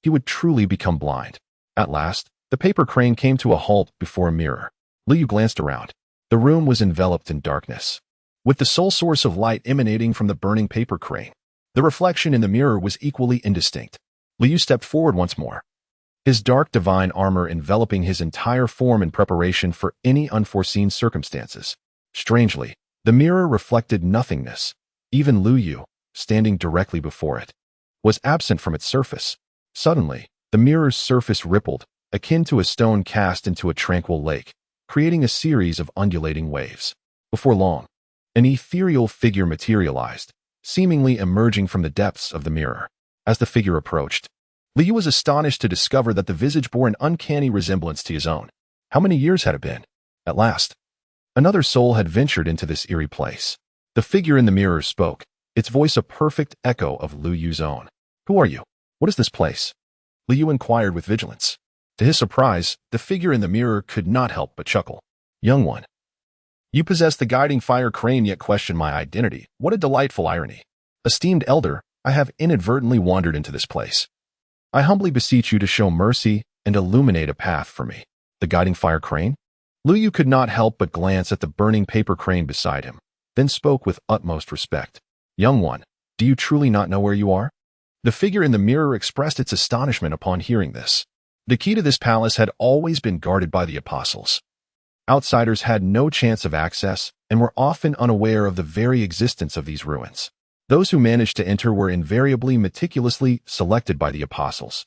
he would truly become blind. At last, the paper crane came to a halt before a mirror. Lu Yu glanced around. The room was enveloped in darkness, with the sole source of light emanating from the burning paper crane. The reflection in the mirror was equally indistinct. Lu Yu stepped forward once more, his dark divine armor enveloping his entire form in preparation for any unforeseen circumstances. Strangely, the mirror reflected nothingness. Even Lu Yu, standing directly before it, was absent from its surface. Suddenly, the mirror's surface rippled, akin to a stone cast into a tranquil lake, creating a series of undulating waves. Before long, an ethereal figure materialized, seemingly emerging from the depths of the mirror. As the figure approached, Lu Yu was astonished to discover that the visage bore an uncanny resemblance to his own. How many years had it been? At last, another soul had ventured into this eerie place. The figure in the mirror spoke, its voice a perfect echo of Lu Yu's own. Who are you? What is this place? Lu Yu inquired with vigilance. To his surprise, the figure in the mirror could not help but chuckle. Young one, you possess the guiding fire crane yet question my identity. What a delightful irony. Esteemed elder, I have inadvertently wandered into this place. I humbly beseech you to show mercy and illuminate a path for me. The guiding fire crane? Lu Yu could not help but glance at the burning paper crane beside him, then spoke with utmost respect. Young one, do you truly not know where you are? The figure in the mirror expressed its astonishment upon hearing this. The key to this palace had always been guarded by the apostles. Outsiders had no chance of access and were often unaware of the very existence of these ruins. Those who managed to enter were invariably meticulously selected by the apostles.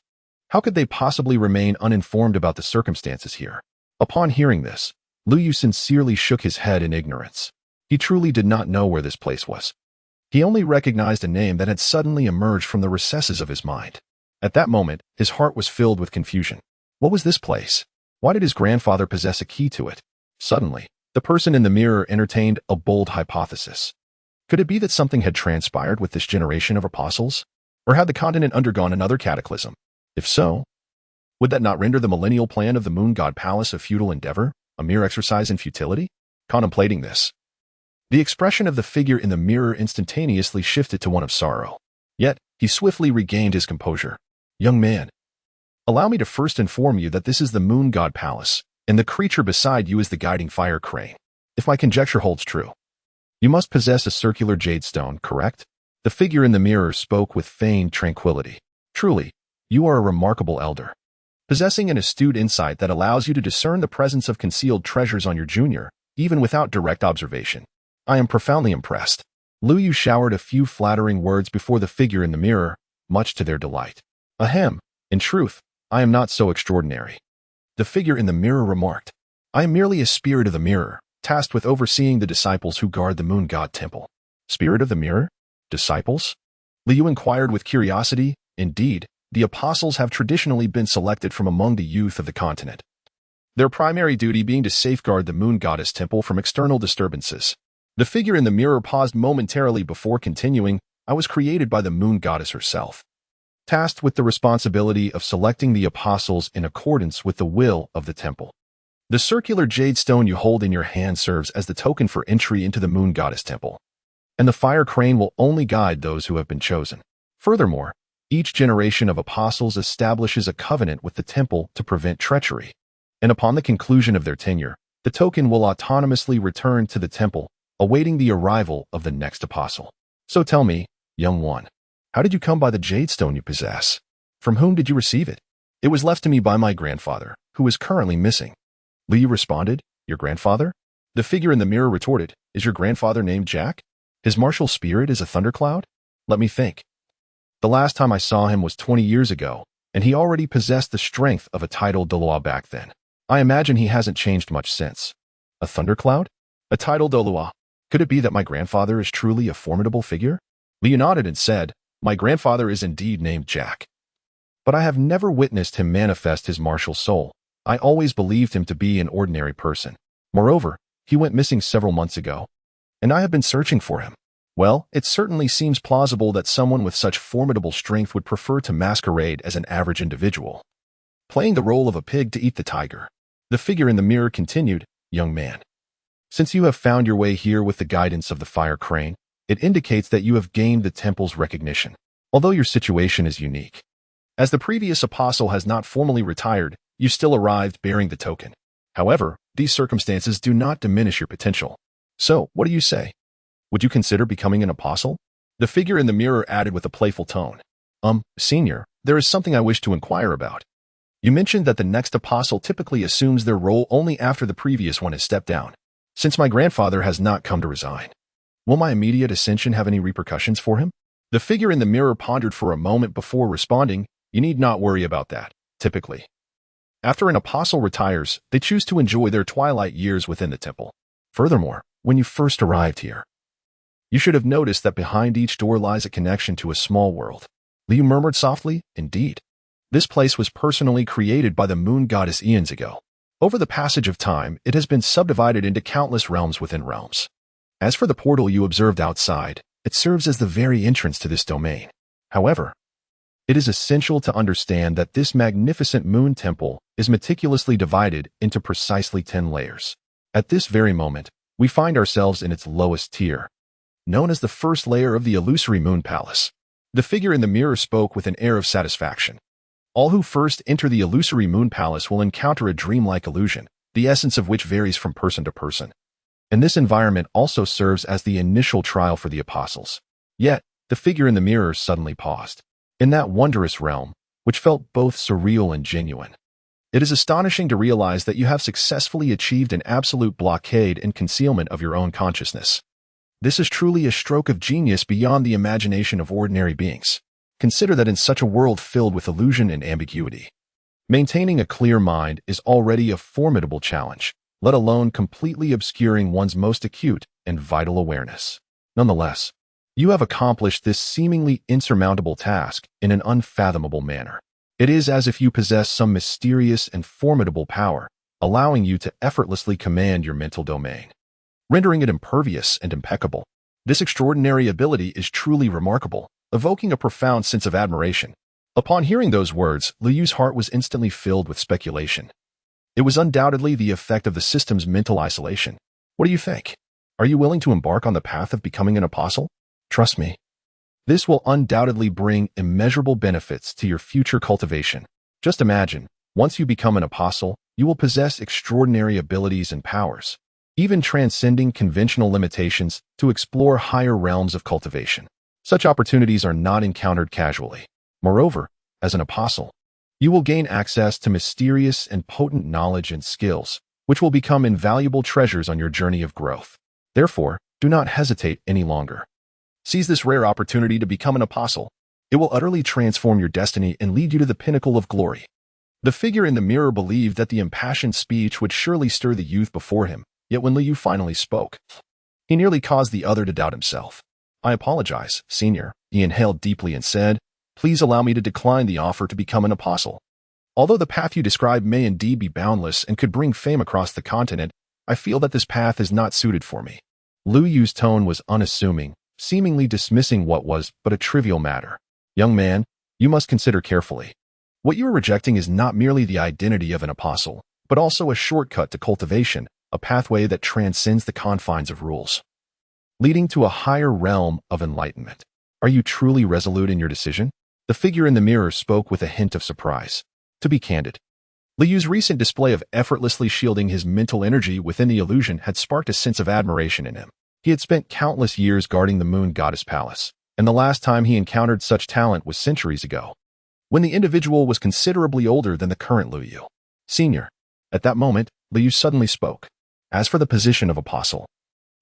How could they possibly remain uninformed about the circumstances here? Upon hearing this, Lu Yu sincerely shook his head in ignorance. He truly did not know where this place was. He only recognized a name that had suddenly emerged from the recesses of his mind. At that moment, his heart was filled with confusion. What was this place? Why did his grandfather possess a key to it? Suddenly, the person in the mirror entertained a bold hypothesis. Could it be that something had transpired with this generation of apostles? Or had the continent undergone another cataclysm? If so, would that not render the millennial plan of the Moon God Palace a futile endeavor, a mere exercise in futility? Contemplating this, the expression of the figure in the mirror instantaneously shifted to one of sorrow. Yet, he swiftly regained his composure. Young man, allow me to first inform you that this is the Moon God Palace, and the creature beside you is the guiding fire crane. If my conjecture holds true, you must possess a circular jade stone, correct? The figure in the mirror spoke with feigned tranquility. Truly, you are a remarkable elder, possessing an astute insight that allows you to discern the presence of concealed treasures on your junior, even without direct observation. I am profoundly impressed. Lu Yu showered a few flattering words before the figure in the mirror, much to their delight. Ahem, in truth, I am not so extraordinary. The figure in the mirror remarked. I am merely a spirit of the mirror, tasked with overseeing the disciples who guard the Moon God Temple. Spirit of the mirror? Disciples? Lu Yu inquired with curiosity. Indeed, the apostles have traditionally been selected from among the youth of the continent, their primary duty being to safeguard the Moon Goddess Temple from external disturbances. The figure in the mirror paused momentarily before continuing. I was created by the Moon Goddess herself, tasked with the responsibility of selecting the apostles in accordance with the will of the temple. The circular jade stone you hold in your hand serves as the token for entry into the Moon Goddess Temple, and the fire crane will only guide those who have been chosen. Furthermore, each generation of apostles establishes a covenant with the temple to prevent treachery, and upon the conclusion of their tenure, the token will autonomously return to the temple, awaiting the arrival of the next apostle. So tell me, young one, how did you come by the jade stone you possess? From whom did you receive it? It was left to me by my grandfather, who is currently missing. Lu Yu responded, Your grandfather? The figure in the mirror retorted, Is your grandfather named Jack? His martial spirit is a thundercloud? Let me think. The last time I saw him was 20 years ago, and he already possessed the strength of a tidal Doloa back then. I imagine he hasn't changed much since. A thundercloud? A tidal Doloa? Could it be that my grandfather is truly a formidable figure? Lu Yu nodded and said, My grandfather is indeed named Jack. But I have never witnessed him manifest his martial soul. I always believed him to be an ordinary person. Moreover, he went missing several months ago, and I have been searching for him. Well, it certainly seems plausible that someone with such formidable strength would prefer to masquerade as an average individual, playing the role of a pig to eat the tiger. The figure in the mirror continued, Young man, since you have found your way here with the guidance of the fire crane, it indicates that you have gained the temple's recognition, although your situation is unique. As the previous apostle has not formally retired, you still arrived bearing the token. However, these circumstances do not diminish your potential. So, what do you say? Would you consider becoming an apostle? The figure in the mirror added with a playful tone. Senior, there is something I wish to inquire about. You mentioned that the next apostle typically assumes their role only after the previous one has stepped down. Since my grandfather has not come to resign, will my immediate ascension have any repercussions for him? The figure in the mirror pondered for a moment before responding, You need not worry about that, typically. After an apostle retires, they choose to enjoy their twilight years within the temple. Furthermore, when you first arrived here, you should have noticed that behind each door lies a connection to a small world. Lu Yu murmured softly, Indeed. This place was personally created by the Moon Goddess eons ago. Over the passage of time, it has been subdivided into countless realms within realms. As for the portal you observed outside, it serves as the very entrance to this domain. However, it is essential to understand that this magnificent moon temple is meticulously divided into precisely 10 layers. At this very moment, we find ourselves in its lowest tier, known as the first layer of the illusory moon palace. The figure in the mirror spoke with an air of satisfaction. All who first enter the illusory moon palace will encounter a dreamlike illusion, the essence of which varies from person to person. And this environment also serves as the initial trial for the apostles. Yet, the figure in the mirror suddenly paused. In that wondrous realm, which felt both surreal and genuine. It is astonishing to realize that you have successfully achieved an absolute blockade and concealment of your own consciousness. This is truly a stroke of genius beyond the imagination of ordinary beings. Consider that in such a world filled with illusion and ambiguity, maintaining a clear mind is already a formidable challenge, let alone completely obscuring one's most acute and vital awareness. Nonetheless, you have accomplished this seemingly insurmountable task in an unfathomable manner. It is as if you possess some mysterious and formidable power, allowing you to effortlessly command your mental domain, rendering it impervious and impeccable. This extraordinary ability is truly remarkable, evoking a profound sense of admiration. Upon hearing those words, Liu Yu's heart was instantly filled with speculation. It was undoubtedly the effect of the system's mental isolation. What do you think? Are you willing to embark on the path of becoming an apostle? Trust me. This will undoubtedly bring immeasurable benefits to your future cultivation. Just imagine, once you become an apostle, you will possess extraordinary abilities and powers, even transcending conventional limitations to explore higher realms of cultivation. Such opportunities are not encountered casually. Moreover, as an apostle, you will gain access to mysterious and potent knowledge and skills, which will become invaluable treasures on your journey of growth. Therefore, do not hesitate any longer. Seize this rare opportunity to become an apostle. It will utterly transform your destiny and lead you to the pinnacle of glory. The figure in the mirror believed that the impassioned speech would surely stir the youth before him, yet when Liu Yu finally spoke, he nearly caused the other to doubt himself. I apologize, Senior, he inhaled deeply and said, please allow me to decline the offer to become an apostle. Although the path you describe may indeed be boundless and could bring fame across the continent, I feel that this path is not suited for me. Liu Yu's tone was unassuming, seemingly dismissing what was but a trivial matter. Young man, you must consider carefully. What you are rejecting is not merely the identity of an apostle, but also a shortcut to cultivation, a pathway that transcends the confines of rules, leading to a higher realm of enlightenment. Are you truly resolute in your decision? The figure in the mirror spoke with a hint of surprise. To be candid, Liu Yu's recent display of effortlessly shielding his mental energy within the illusion had sparked a sense of admiration in him. He had spent countless years guarding the Moon Goddess Palace, and the last time he encountered such talent was centuries ago, when the individual was considerably older than the current Liu Yu. Senior. At that moment, Liu Yu suddenly spoke. As for the position of apostle,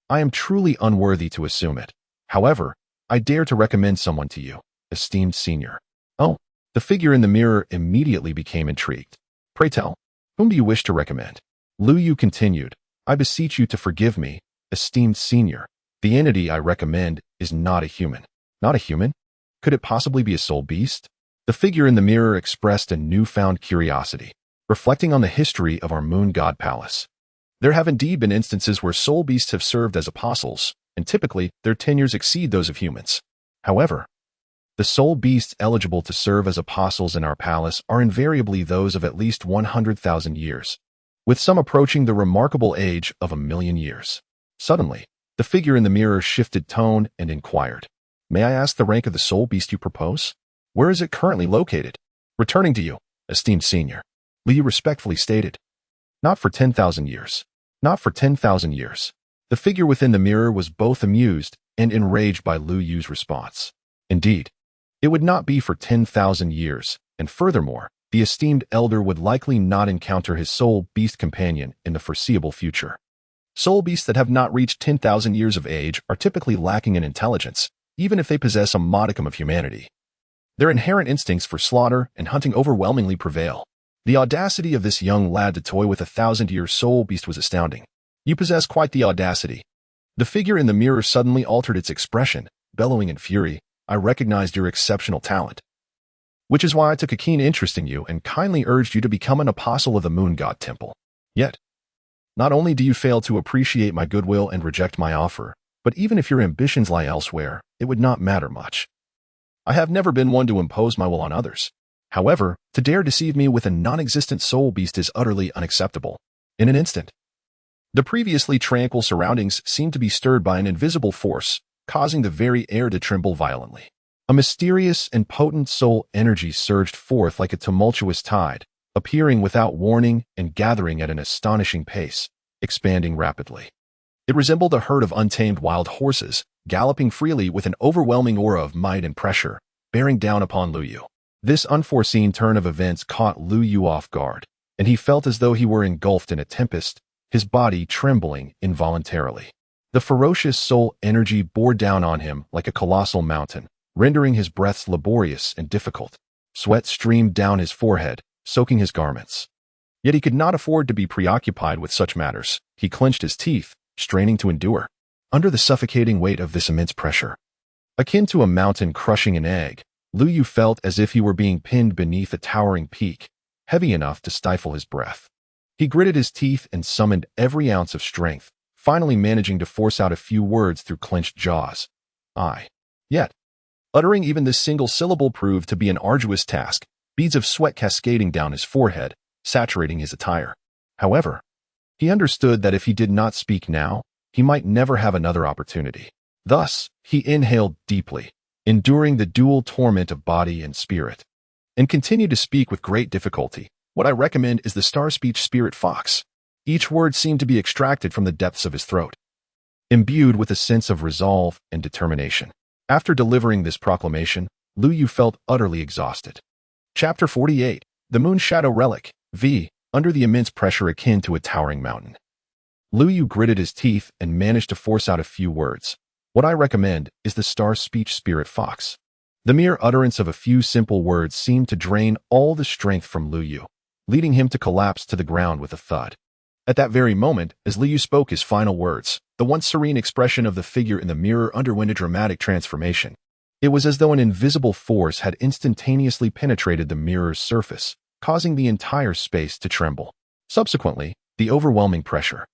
I am truly unworthy to assume it. However, I dare to recommend someone to you, esteemed senior. Oh, the figure in the mirror immediately became intrigued. Pray tell, whom do you wish to recommend? Liu Yu continued, I beseech you to forgive me, esteemed senior. The entity I recommend is not a human. Not a human? Could it possibly be a soul beast? The figure in the mirror expressed a newfound curiosity, reflecting on the history of our Moon God Palace. There have indeed been instances where soul beasts have served as apostles, and typically their tenures exceed those of humans. However, the soul beasts eligible to serve as apostles in our palace are invariably those of at least 100,000 years, with some approaching the remarkable age of 1,000,000 years. Suddenly, the figure in the mirror shifted tone and inquired, may I ask the rank of the soul beast you propose? Where is it currently located? Returning to you, esteemed senior, Liu Yu respectfully stated. Not for 10,000 years. Not for 10,000 years. The figure within the mirror was both amused and enraged by Liu Yu's response. Indeed, it would not be for 10,000 years, and furthermore, the esteemed elder would likely not encounter his soul beast companion in the foreseeable future. Soul beasts that have not reached 10,000 years of age are typically lacking in intelligence, even if they possess a modicum of humanity. Their inherent instincts for slaughter and hunting overwhelmingly prevail. The audacity of this young lad to toy with a 1,000-year soul beast was astounding. You possess quite the audacity. The figure in the mirror suddenly altered its expression, bellowing in fury, I recognized your exceptional talent, which is why I took a keen interest in you and kindly urged you to become an apostle of the Moon God Temple. Yet, not only do you fail to appreciate my goodwill and reject my offer, but even if your ambitions lie elsewhere, it would not matter much. I have never been one to impose my will on others. However, to dare deceive me with a non-existent soul beast is utterly unacceptable. In an instant, the previously tranquil surroundings seemed to be stirred by an invisible force, causing the very air to tremble violently. A mysterious and potent soul energy surged forth like a tumultuous tide, appearing without warning and gathering at an astonishing pace, expanding rapidly. It resembled a herd of untamed wild horses, galloping freely with an overwhelming aura of might and pressure, bearing down upon Lu Yu. This unforeseen turn of events caught Lu Yu off guard, and he felt as though he were engulfed in a tempest, his body trembling involuntarily. The ferocious soul energy bore down on him like a colossal mountain, rendering his breaths laborious and difficult. Sweat streamed down his forehead, soaking his garments. Yet he could not afford to be preoccupied with such matters. He clenched his teeth, straining to endure. Under the suffocating weight of this immense pressure, akin to a mountain crushing an egg, Lu Yu felt as if he were being pinned beneath a towering peak, heavy enough to stifle his breath. He gritted his teeth and summoned every ounce of strength, finally managing to force out a few words through clenched jaws. Yet, uttering even this single syllable proved to be an arduous task, beads of sweat cascading down his forehead, saturating his attire. However, he understood that if he did not speak now, he might never have another opportunity. Thus, he inhaled deeply, enduring the dual torment of body and spirit, and continued to speak with great difficulty. What I recommend is the Star Speech Spirit Fox. Each word seemed to be extracted from the depths of his throat, imbued with a sense of resolve and determination. After delivering this proclamation, Lu Yu felt utterly exhausted. Chapter 48. The Moon Shadow Relic. Under the immense pressure akin to a towering mountain, Lu Yu gritted his teeth and managed to force out a few words. What I recommend is the Star Speech Spirit Fox. The mere utterance of a few simple words seemed to drain all the strength from Lu Yu, leading him to collapse to the ground with a thud. At that very moment, as Lu Yu spoke his final words, the once serene expression of the figure in the mirror underwent a dramatic transformation. It was as though an invisible force had instantaneously penetrated the mirror's surface, causing the entire space to tremble. Subsequently, the overwhelming pressure,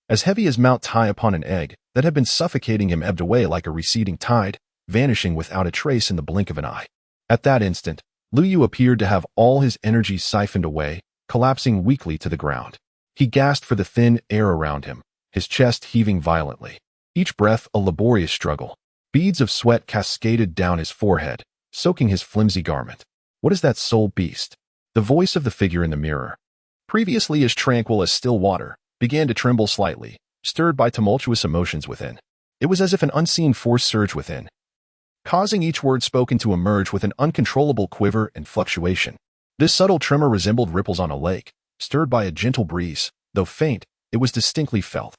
as heavy as Mount Tai upon an egg, that had been suffocating him ebbed away like a receding tide, vanishing without a trace in the blink of an eye. At that instant, Lu Yu appeared to have all his energy siphoned away, collapsing weakly to the ground. He gasped for the thin air around him, his chest heaving violently. Each breath a laborious struggle. Beads of sweat cascaded down his forehead, soaking his flimsy garment. What is that soul beast? The voice of the figure in the mirror, previously as tranquil as still water, began to tremble slightly, stirred by tumultuous emotions within. It was as if an unseen force surged within, causing each word spoken to emerge with an uncontrollable quiver and fluctuation. This subtle tremor resembled ripples on a lake, stirred by a gentle breeze. Though faint, it was distinctly felt.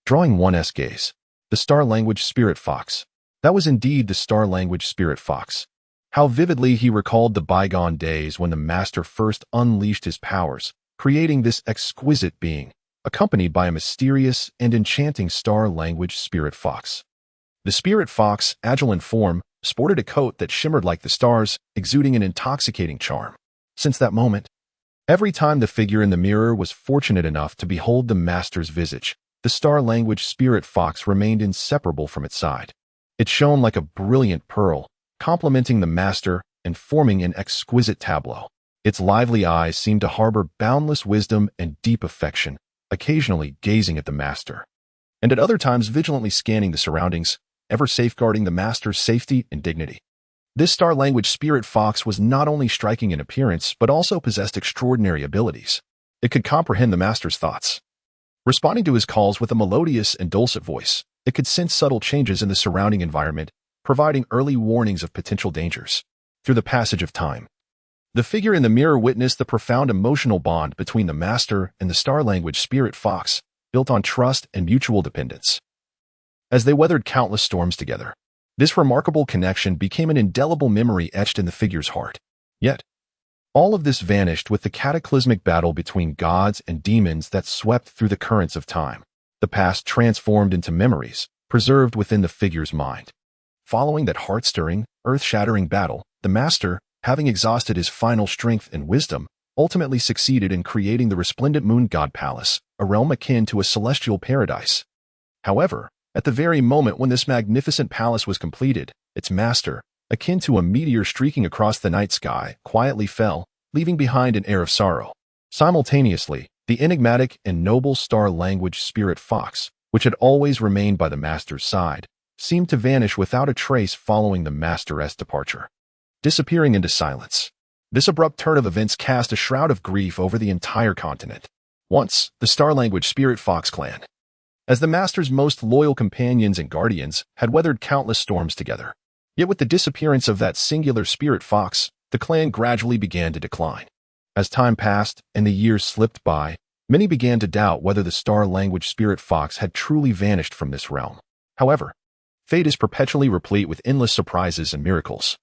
Drawing one's gaze. The Star Language Spirit Fox. That was indeed the Star Language Spirit Fox. How vividly he recalled the bygone days when the Master first unleashed his powers, creating this exquisite being, accompanied by a mysterious and enchanting Star Language Spirit Fox. The Spirit Fox, agile in form, sported a coat that shimmered like the stars, exuding an intoxicating charm. Since that moment, every time the figure in the mirror was fortunate enough to behold the Master's visage, the Star Language Spirit Fox remained inseparable from its side. It shone like a brilliant pearl, complementing the Master and forming an exquisite tableau. Its lively eyes seemed to harbor boundless wisdom and deep affection, occasionally gazing at the Master, and at other times vigilantly scanning the surroundings, ever safeguarding the Master's safety and dignity. This Star Language Spirit Fox was not only striking in appearance, but also possessed extraordinary abilities. It could comprehend the Master's thoughts, responding to his calls with a melodious and dulcet voice. It could sense subtle changes in the surrounding environment, providing early warnings of potential dangers. Through the passage of time, the figure in the mirror witnessed the profound emotional bond between the Master and the Star Language Spirit Fox, built on trust and mutual dependence. As they weathered countless storms together, this remarkable connection became an indelible memory etched in the figure's heart. Yet, all of this vanished with the cataclysmic battle between gods and demons that swept through the currents of time. The past transformed into memories, preserved within the figure's mind. Following that heart-stirring, earth-shattering battle, the Master, having exhausted his final strength and wisdom, ultimately succeeded in creating the resplendent Moon God Palace, a realm akin to a celestial paradise. However, at the very moment when this magnificent palace was completed, its Master, akin to a meteor streaking across the night sky, quietly fell, leaving behind an air of sorrow. Simultaneously, the enigmatic and noble Star Language Spirit Fox, which had always remained by the Master's side, seemed to vanish without a trace following the Master's departure, disappearing into silence. This abrupt turn of events cast a shroud of grief over the entire continent. Once, the Star Language Spirit Fox clan, as the Master's most loyal companions and guardians, had weathered countless storms together. Yet with the disappearance of that singular Spirit Fox, the clan gradually began to decline. As time passed and the years slipped by, many began to doubt whether the Star Language Spirit Fox had truly vanished from this realm. However, fate is perpetually replete with endless surprises and miracles.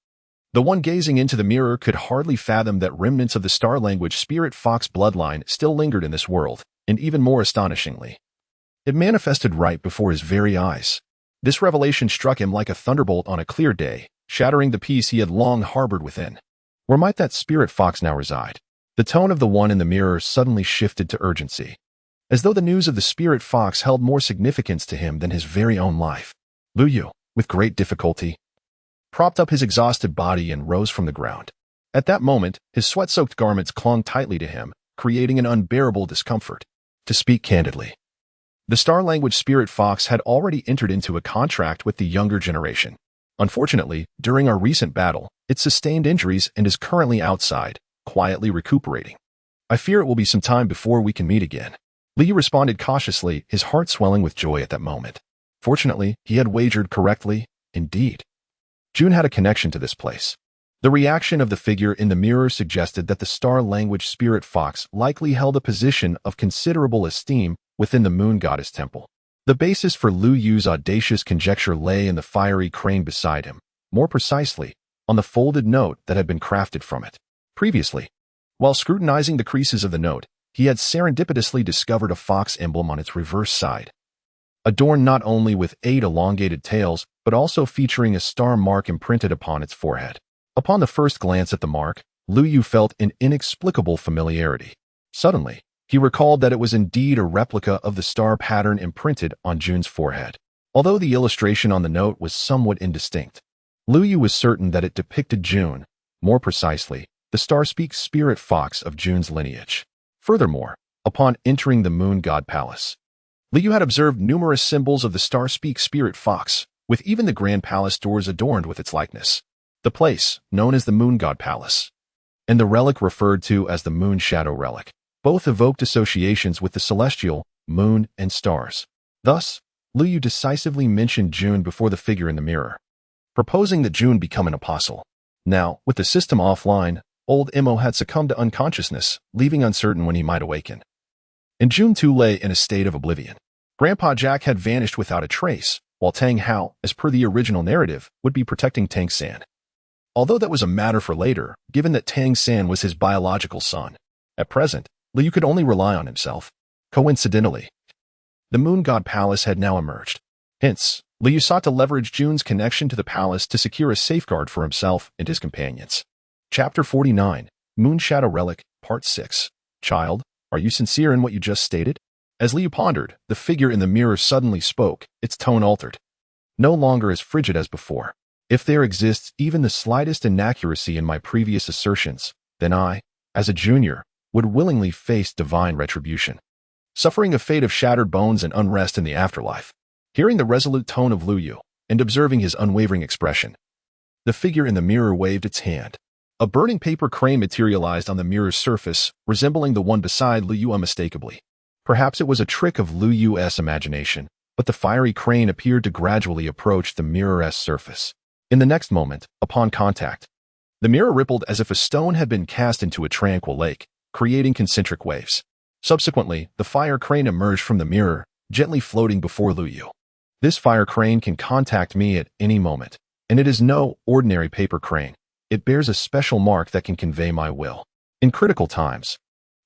The one gazing into the mirror could hardly fathom that remnants of the Star Language Spirit Fox bloodline still lingered in this world, and even more astonishingly, it manifested right before his very eyes. This revelation struck him like a thunderbolt on a clear day, shattering the peace he had long harbored within. Where might that Spirit Fox now reside? The tone of the one in the mirror suddenly shifted to urgency, as though the news of the Spirit Fox held more significance to him than his very own life. Lu Yu, with great difficulty, propped up his exhausted body and rose from the ground. At that moment, his sweat-soaked garments clung tightly to him, creating an unbearable discomfort. To speak candidly, the Star Language Spirit Fox had already entered into a contract with the younger generation. Unfortunately, during our recent battle, it sustained injuries and is currently outside, quietly recuperating. I fear it will be some time before we can meet again. Li Yu responded cautiously, his heart swelling with joy at that moment. Fortunately, he had wagered correctly, indeed. June had a connection to this place. The reaction of the figure in the mirror suggested that the Star Language Spirit Fox likely held a position of considerable esteem within the Moon Goddess Temple. The basis for Lu Yu's audacious conjecture lay in the fiery crane beside him, more precisely, on the folded note that had been crafted from it. Previously, while scrutinizing the creases of the note, he had serendipitously discovered a fox emblem on its reverse side, adorned not only with 8 elongated tails, but also featuring a star mark imprinted upon its forehead. Upon the first glance at the mark, Lu Yu felt an inexplicable familiarity. Suddenly, he recalled that it was indeed a replica of the star pattern imprinted on June's forehead. Although the illustration on the note was somewhat indistinct, Lu Yu was certain that it depicted June, more precisely, the Starspeak Spirit Fox of June's lineage. Furthermore, upon entering the Moon God Palace, Lu Yu had observed numerous symbols of the Starspeak Spirit Fox, with even the Grand Palace doors adorned with its likeness. The place, known as the Moon God Palace, and the relic referred to as the Moon Shadow Relic, both evoked associations with the celestial, moon, and stars. Thus, Lu Yu decisively mentioned June before the figure in the mirror, proposing that June become an apostle. Now, with the system offline, old Imo had succumbed to unconsciousness, leaving uncertain when he might awaken. And June too lay in a state of oblivion. Grandpa Jack had vanished without a trace, while Tang Hao, as per the original narrative, would be protecting Tang San. Although that was a matter for later, given that Tang San was his biological son. At present, Lu Yu could only rely on himself. Coincidentally, the Moon God Palace had now emerged. Hence, Lu Yu sought to leverage June's connection to the palace to secure a safeguard for himself and his companions. Chapter 49, Moon Shadow Relic, Part 6. Child, are you sincere in what you just stated? As Lu Yu pondered, the figure in the mirror suddenly spoke, its tone altered. No longer as frigid as before. If there exists even the slightest inaccuracy in my previous assertions, then I, as a junior, would willingly face divine retribution, suffering a fate of shattered bones and unrest in the afterlife. Hearing the resolute tone of Lu Yu, and observing his unwavering expression, the figure in the mirror waved its hand. A burning paper crane materialized on the mirror's surface, resembling the one beside Lu Yu unmistakably. Perhaps it was a trick of Lu Yu's imagination, but the fiery crane appeared to gradually approach the mirror's surface. In the next moment, upon contact, the mirror rippled as if a stone had been cast into a tranquil lake, creating concentric waves. Subsequently, the fire crane emerged from the mirror, gently floating before Lu Yu. This fire crane can contact me at any moment, and it is no ordinary paper crane. It bears a special mark that can convey my will. In critical times,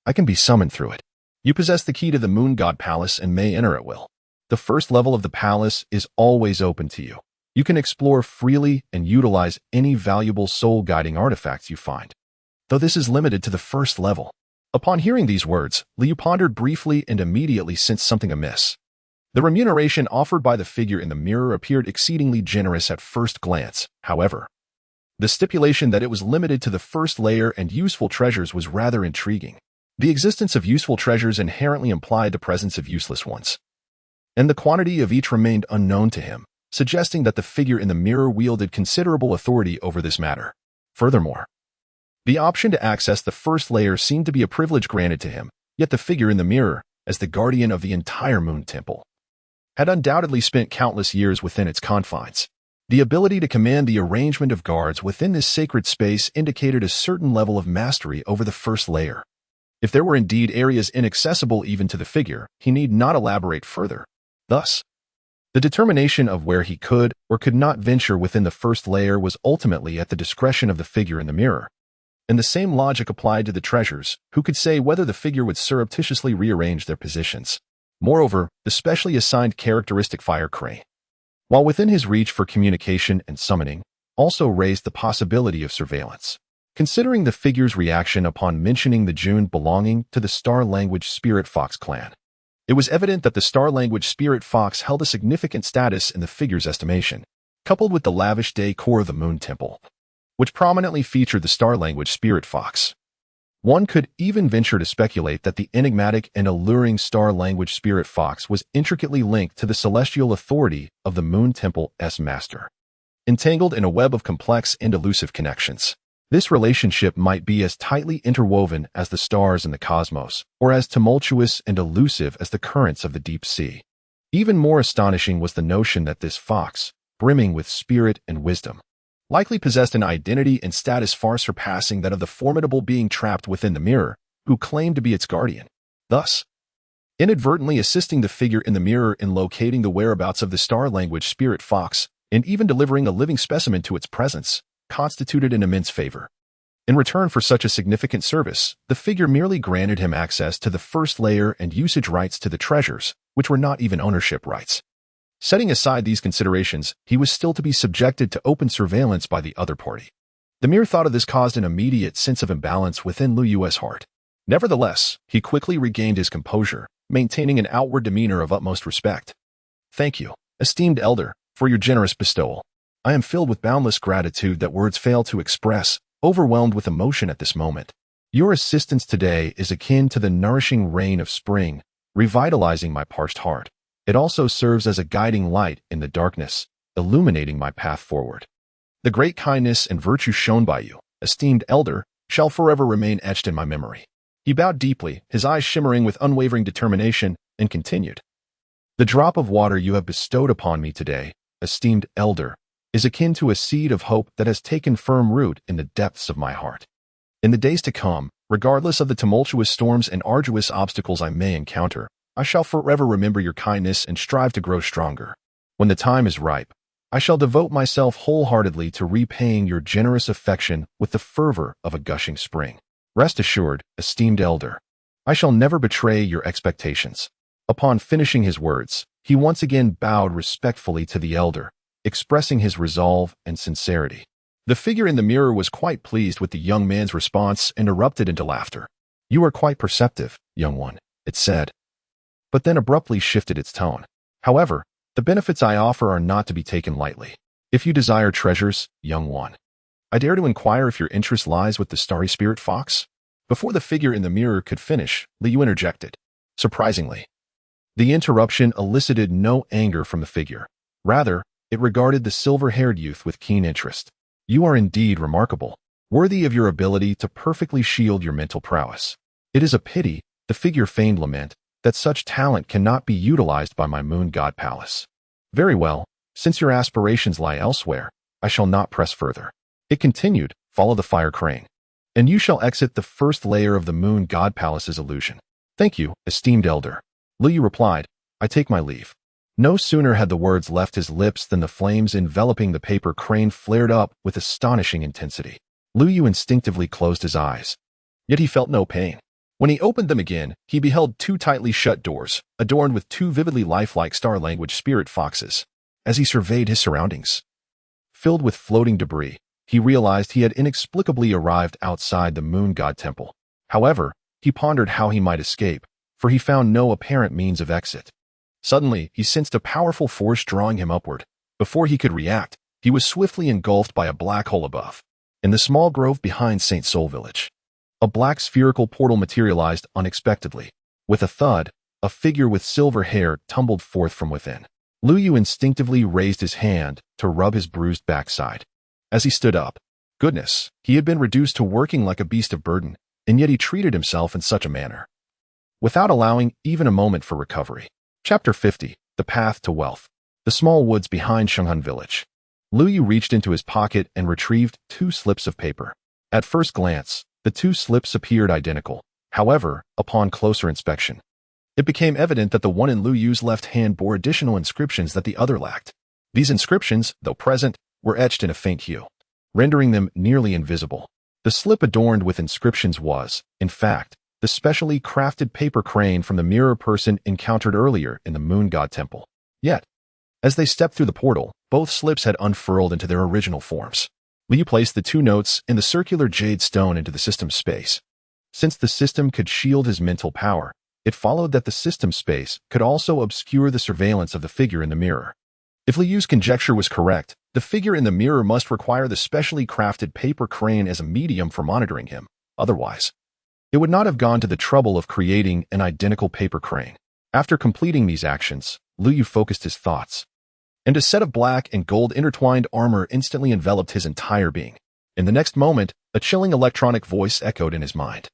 I can be summoned through it. You possess the key to the Moon God Palace and may enter at will. The first level of the palace is always open to you. You can explore freely and utilize any valuable soul-guiding artifacts you find, though this is limited to the first level. Upon hearing these words, Lu Yu pondered briefly and immediately sensed something amiss. The remuneration offered by the figure in the mirror appeared exceedingly generous at first glance. However, the stipulation that it was limited to the first layer and useful treasures was rather intriguing. The existence of useful treasures inherently implied the presence of useless ones, and the quantity of each remained unknown to him. suggesting that the figure in the mirror wielded considerable authority over this matter. Furthermore, the option to access the first layer seemed to be a privilege granted to him, yet the figure in the mirror, as the guardian of the entire Moon Temple, had undoubtedly spent countless years within its confines. The ability to command the arrangement of guards within this sacred space indicated a certain level of mastery over the first layer. If there were indeed areas inaccessible even to the figure, he need not elaborate further. Thus, the determination of where he could or could not venture within the first layer was ultimately at the discretion of the figure in the mirror. And the same logic applied to the treasures, who could say whether the figure would surreptitiously rearrange their positions. Moreover, the specially assigned characteristic fire crane, while within his reach for communication and summoning, also raised the possibility of surveillance. Considering the figure's reaction upon mentioning the June belonging to the Star Language Spirit Fox clan, it was evident that the Star Language Spirit Fox held a significant status in the figure's estimation, coupled with the lavish decor of the Moon Temple, which prominently featured the Star Language Spirit Fox. One could even venture to speculate that the enigmatic and alluring Star Language Spirit Fox was intricately linked to the celestial authority of the Moon Temple's master. Entangled in a web of complex and elusive connections, this relationship might be as tightly interwoven as the stars in the cosmos, or as tumultuous and elusive as the currents of the deep sea. Even more astonishing was the notion that this fox, brimming with spirit and wisdom, likely possessed an identity and status far surpassing that of the formidable being trapped within the mirror, who claimed to be its guardian, thus inadvertently assisting the figure in the mirror in locating the whereabouts of the Star Language Spirit Fox, and even delivering a living specimen to its presence, constituted an immense favor. In return for such a significant service, the figure merely granted him access to the first layer and usage rights to the treasures, which were not even ownership rights. Setting aside these considerations, he was still to be subjected to open surveillance by the other party. The mere thought of this caused an immediate sense of imbalance within Liu Yue's heart. Nevertheless, he quickly regained his composure, maintaining an outward demeanor of utmost respect. "Thank you, esteemed elder, for your generous bestowal. I am filled with boundless gratitude that words fail to express, overwhelmed with emotion at this moment. Your assistance today is akin to the nourishing rain of spring, revitalizing my parched heart. It also serves as a guiding light in the darkness, illuminating my path forward. The great kindness and virtue shown by you, esteemed elder, shall forever remain etched in my memory." He bowed deeply, his eyes shimmering with unwavering determination, and continued. "The drop of water you have bestowed upon me today, esteemed elder, is akin to a seed of hope that has taken firm root in the depths of my heart. In the days to come, regardless of the tumultuous storms and arduous obstacles I may encounter, I shall forever remember your kindness and strive to grow stronger. When the time is ripe, I shall devote myself wholeheartedly to repaying your generous affection with the fervor of a gushing spring. Rest assured, esteemed elder, I shall never betray your expectations." Upon finishing his words, he once again bowed respectfully to the elder, expressing his resolve and sincerity. The figure in the mirror was quite pleased with the young man's response and erupted into laughter. "You are quite perceptive, young one," it said, but then abruptly shifted its tone. "However, the benefits I offer are not to be taken lightly. If you desire treasures, young one, I dare to inquire if your interest lies with the Starry Spirit Fox?" Before the figure in the mirror could finish, Liu interjected. Surprisingly, the interruption elicited no anger from the figure. Rather, it regarded the silver-haired youth with keen interest. "You are indeed remarkable, worthy of your ability to perfectly shield your mental prowess. It is a pity," the figure feigned lament, "that such talent cannot be utilized by my Moon God Palace. Very well, since your aspirations lie elsewhere, I shall not press further." It continued, "Follow the fire crane, and you shall exit the first layer of the Moon God Palace's illusion." "Thank you, esteemed elder," Liu replied. "I take my leave." No sooner had the words left his lips than the flames enveloping the paper crane flared up with astonishing intensity. Liu instinctively closed his eyes, yet he felt no pain. When he opened them again, he beheld two tightly shut doors, adorned with two vividly lifelike Star Language Spirit Foxes. As he surveyed his surroundings, filled with floating debris, he realized he had inexplicably arrived outside the Moon God Temple. However, he pondered how he might escape, for he found no apparent means of exit. Suddenly, he sensed a powerful force drawing him upward. Before he could react, he was swiftly engulfed by a black hole above. In the small grove behind St. Soul Village, a black spherical portal materialized unexpectedly. With a thud, a figure with silver hair tumbled forth from within. Lu Yu instinctively raised his hand to rub his bruised backside. As he stood up, goodness, he had been reduced to working like a beast of burden, and yet he treated himself in such a manner, without allowing even a moment for recovery. Chapter 50. The Path to Wealth. The small woods behind Shenghan Village. Lu Yu reached into his pocket and retrieved 2 slips of paper. At first glance, the 2 slips appeared identical. However, upon closer inspection, it became evident that the one in Lu Yu's left hand bore additional inscriptions that the other lacked. These inscriptions, though present, were etched in a faint hue, rendering them nearly invisible. The slip adorned with inscriptions was, in fact, the specially crafted paper crane from the mirror person encountered earlier in the Moon God Temple. Yet, as they stepped through the portal, both slips had unfurled into their original forms. Lu Yu placed the 2 notes in the circular jade stone into the system space. Since the system could shield his mental power, it followed that the system space could also obscure the surveillance of the figure in the mirror. If Lu Yu's conjecture was correct, the figure in the mirror must require the specially crafted paper crane as a medium for monitoring him. Otherwise, it would not have gone to the trouble of creating an identical paper crane. After completing these actions, Lu Yu focused his thoughts, and a set of black and gold intertwined armor instantly enveloped his entire being. In the next moment, a chilling electronic voice echoed in his mind.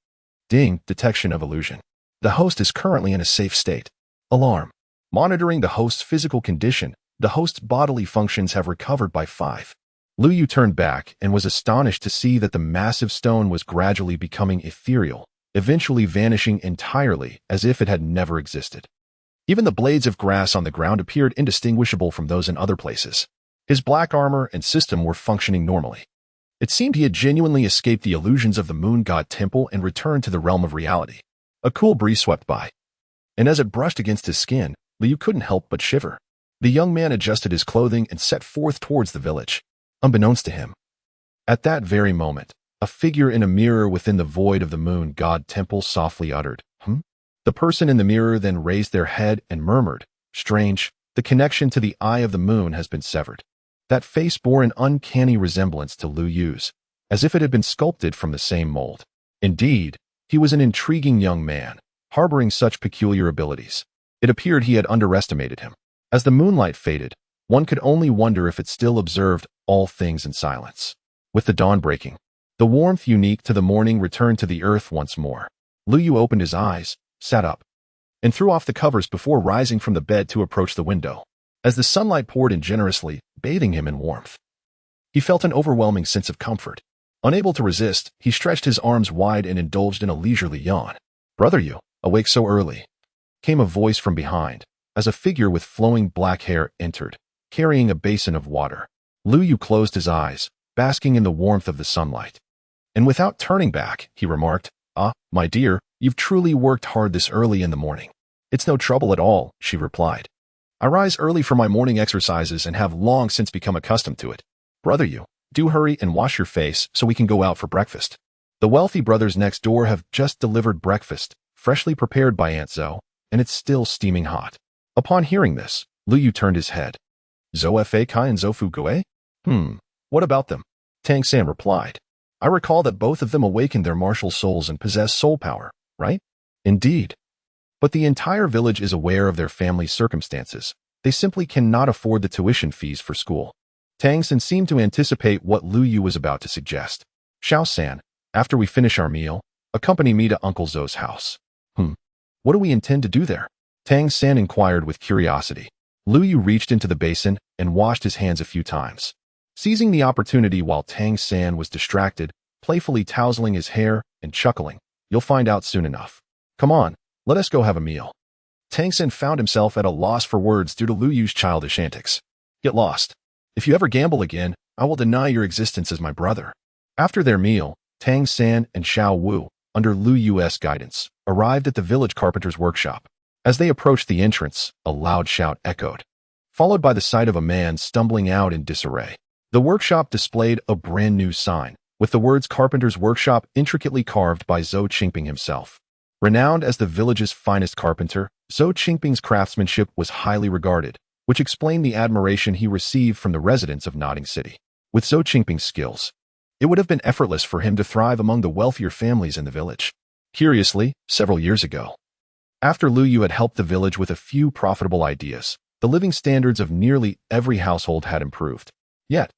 Ding, detection of illusion. The host is currently in a safe state. Alarm. Monitoring the host's physical condition, the host's bodily functions have recovered by 5. Lu Yu turned back and was astonished to see that the massive stone was gradually becoming ethereal, eventually vanishing entirely as if it had never existed. Even the blades of grass on the ground appeared indistinguishable from those in other places. His black armor and system were functioning normally. It seemed he had genuinely escaped the illusions of the Moon God Temple and returned to the realm of reality. A cool breeze swept by, and as it brushed against his skin, Lu Yu couldn't help but shiver. The young man adjusted his clothing and set forth towards the village. Unbeknownst to him, at that very moment, a figure in a mirror within the void of the Moon God Temple softly uttered, The person in the mirror then raised their head and murmured, Strange, the connection to the eye of the moon has been severed. That face bore an uncanny resemblance to Lu Yu's, as if it had been sculpted from the same mold. Indeed, he was an intriguing young man, harboring such peculiar abilities. It appeared he had underestimated him. As the moonlight faded, one could only wonder if it still observed all things in silence. With the dawn breaking, the warmth unique to the morning returned to the earth once more. Lu Yu opened his eyes, sat up, and threw off the covers before rising from the bed to approach the window. As the sunlight poured in generously, bathing him in warmth, he felt an overwhelming sense of comfort. Unable to resist, he stretched his arms wide and indulged in a leisurely yawn. Brother Yu, awake so early? Came a voice from behind, as a figure with flowing black hair entered, carrying a basin of water. Lu Yu closed his eyes, basking in the warmth of the sunlight. And without turning back, he remarked, my dear, you've truly worked hard this early in the morning. It's no trouble at all, she replied. I rise early for my morning exercises and have long since become accustomed to it. Brother Yu, do hurry and wash your face so we can go out for breakfast. The wealthy brothers next door have just delivered breakfast, freshly prepared by Aunt Zhou, and it's still steaming hot. Upon hearing this, Lu Yu turned his head. Zhou Fa Kai and Zhou Fu Gui? What about them? Tang San replied. I recall that both of them awakened their martial souls and possess soul power, right? Indeed. But the entire village is aware of their family's circumstances. They simply cannot afford the tuition fees for school. Tang San seemed to anticipate what Lu Yu was about to suggest. Xiao San, after we finish our meal, accompany me to Uncle Zhou's house. What do we intend to do there? Tang San inquired with curiosity. Lu Yu reached into the basin and washed his hands a few times. Seizing the opportunity while Tang San was distracted, playfully tousling his hair and chuckling, You'll find out soon enough. Come on, let us go have a meal. Tang San found himself at a loss for words due to Lu Yu's childish antics. Get lost. If you ever gamble again, I will deny your existence as my brother. After their meal, Tang San and Xiao Wu, under Lu Yu's guidance, arrived at the village carpenter's workshop. As they approached the entrance, a loud shout echoed, followed by the sight of a man stumbling out in disarray. The workshop displayed a brand new sign, with the words Carpenter's Workshop intricately carved by Zhou Qingping himself. Renowned as the village's finest carpenter, Zhou Qingping's craftsmanship was highly regarded, which explained the admiration he received from the residents of Nodding City. With Zhou Qingping's skills, it would have been effortless for him to thrive among the wealthier families in the village. Curiously, several years ago, after Lu Yu had helped the village with a few profitable ideas, The living standards of nearly every household had improved. Yet,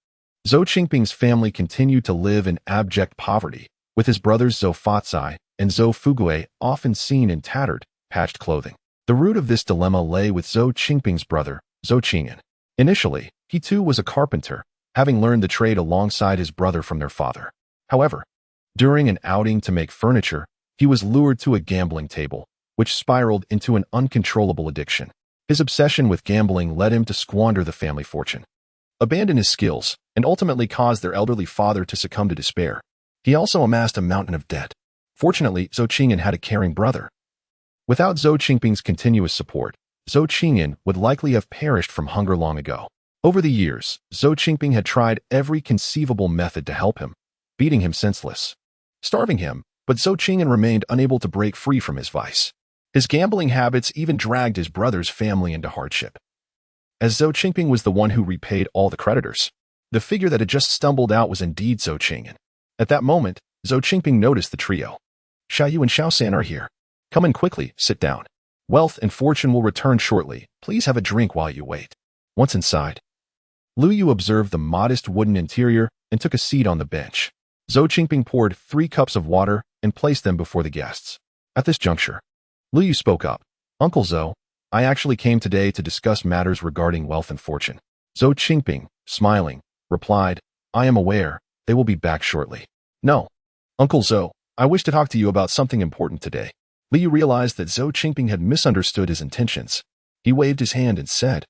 Zhou Qingping's family continued to live in abject poverty, with his brothers Zhou Fatsai and Zhou Fugui often seen in tattered, patched clothing. The root of this dilemma lay with Zhou Qingping's brother, Zhou Qingyan. Initially, he too was a carpenter, having learned the trade alongside his brother from their father. However, during an outing to make furniture, he was lured to a gambling table, which spiraled into an uncontrollable addiction. His obsession with gambling led him to squander the family fortune, abandon his skills, and ultimately caused their elderly father to succumb to despair. He also amassed a mountain of debt. Fortunately, Zhou Qingyan had a caring brother. Without Zhou Qingping's continuous support, Zhou Qingyan would likely have perished from hunger long ago. Over the years, Zhou Qingping had tried every conceivable method to help him, beating him senseless, starving him, but Zhou Qingyan remained unable to break free from his vice. His gambling habits even dragged his brother's family into hardship. As Zhou Qingping was the one who repaid all the creditors, the figure that had just stumbled out was indeed Zhou Qingyan. At that moment, Zhou Qingping noticed the trio. Xiaoyu and Xiaosan are here. Come in quickly, sit down. Wealth and fortune will return shortly. Please have a drink while you wait. Once inside, Lu Yu observed the modest wooden interior and took a seat on the bench. Zhou Qingping poured 3 cups of water and placed them before the guests. At this juncture, Lu Yu spoke up. Uncle Zhou, I actually came today to discuss matters regarding wealth and fortune. Zhou Qingping, smiling, replied, I am aware. They will be back shortly. No. Uncle Zhou, I wish to talk to you about something important today. Lu Yu realized that Zhou Qingping had misunderstood his intentions. He waved his hand and said,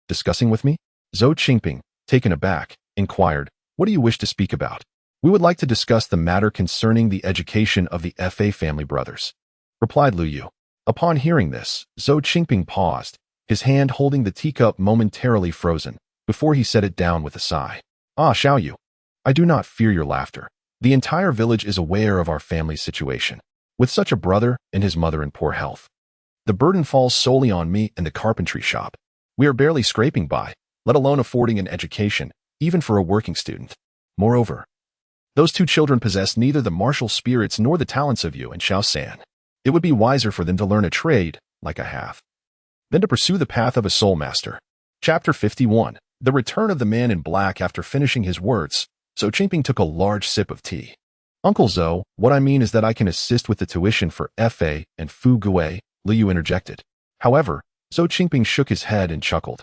Discussing with me? Zhou Qingping, taken aback, inquired, What do you wish to speak about? We would like to discuss the matter concerning the education of the Fa family brothers, replied Lu Yu. Upon hearing this, Zhou Qingping paused, his hand holding the teacup momentarily frozen, before he set it down with a sigh. Ah, Xiaoyu, I do not fear your laughter. The entire village is aware of our family's situation. With such a brother and his mother in poor health, the burden falls solely on me and the carpentry shop. We are barely scraping by, let alone affording an education, even for a working student. Moreover, those 2 children possess neither the martial spirits nor the talents of you and Xiaosan. It would be wiser for them to learn a trade, like I have, than to pursue the path of a soul master. Chapter 51. The Return of the Man in Black. After finishing his words, Zhou Qingping took a large sip of tea. Uncle Zhou, what I mean is that I can assist with the tuition for Fa and Fu Gui, Lu Yu interjected. However, Zhou Qingping shook his head and chuckled.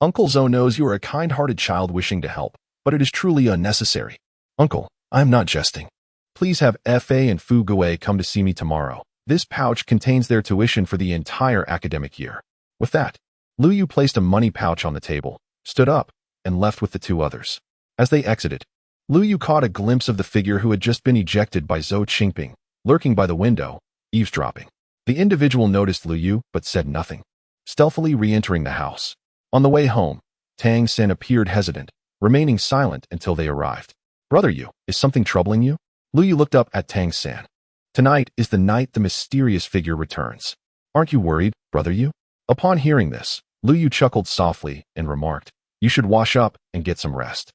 Uncle Zhou knows you are a kind-hearted child wishing to help, but it is truly unnecessary. Uncle, I am not jesting. Please have Fa and Fu Gui come to see me tomorrow. This pouch contains their tuition for the entire academic year. With that, Lu Yu placed a money pouch on the table, stood up, and left with the 2 others. As they exited, Lu Yu caught a glimpse of the figure who had just been ejected by Zhou Qingping, lurking by the window, eavesdropping. The individual noticed Lu Yu, but said nothing, stealthily re-entering the house. On the way home, Tang Sen appeared hesitant, remaining silent until they arrived. Brother Yu, is something troubling you? Lu Yu looked up at Tang Sen. Tonight is the night the mysterious figure returns. Aren't you worried, Brother Yu? Upon hearing this, Lu Yu chuckled softly and remarked, You should wash up and get some rest.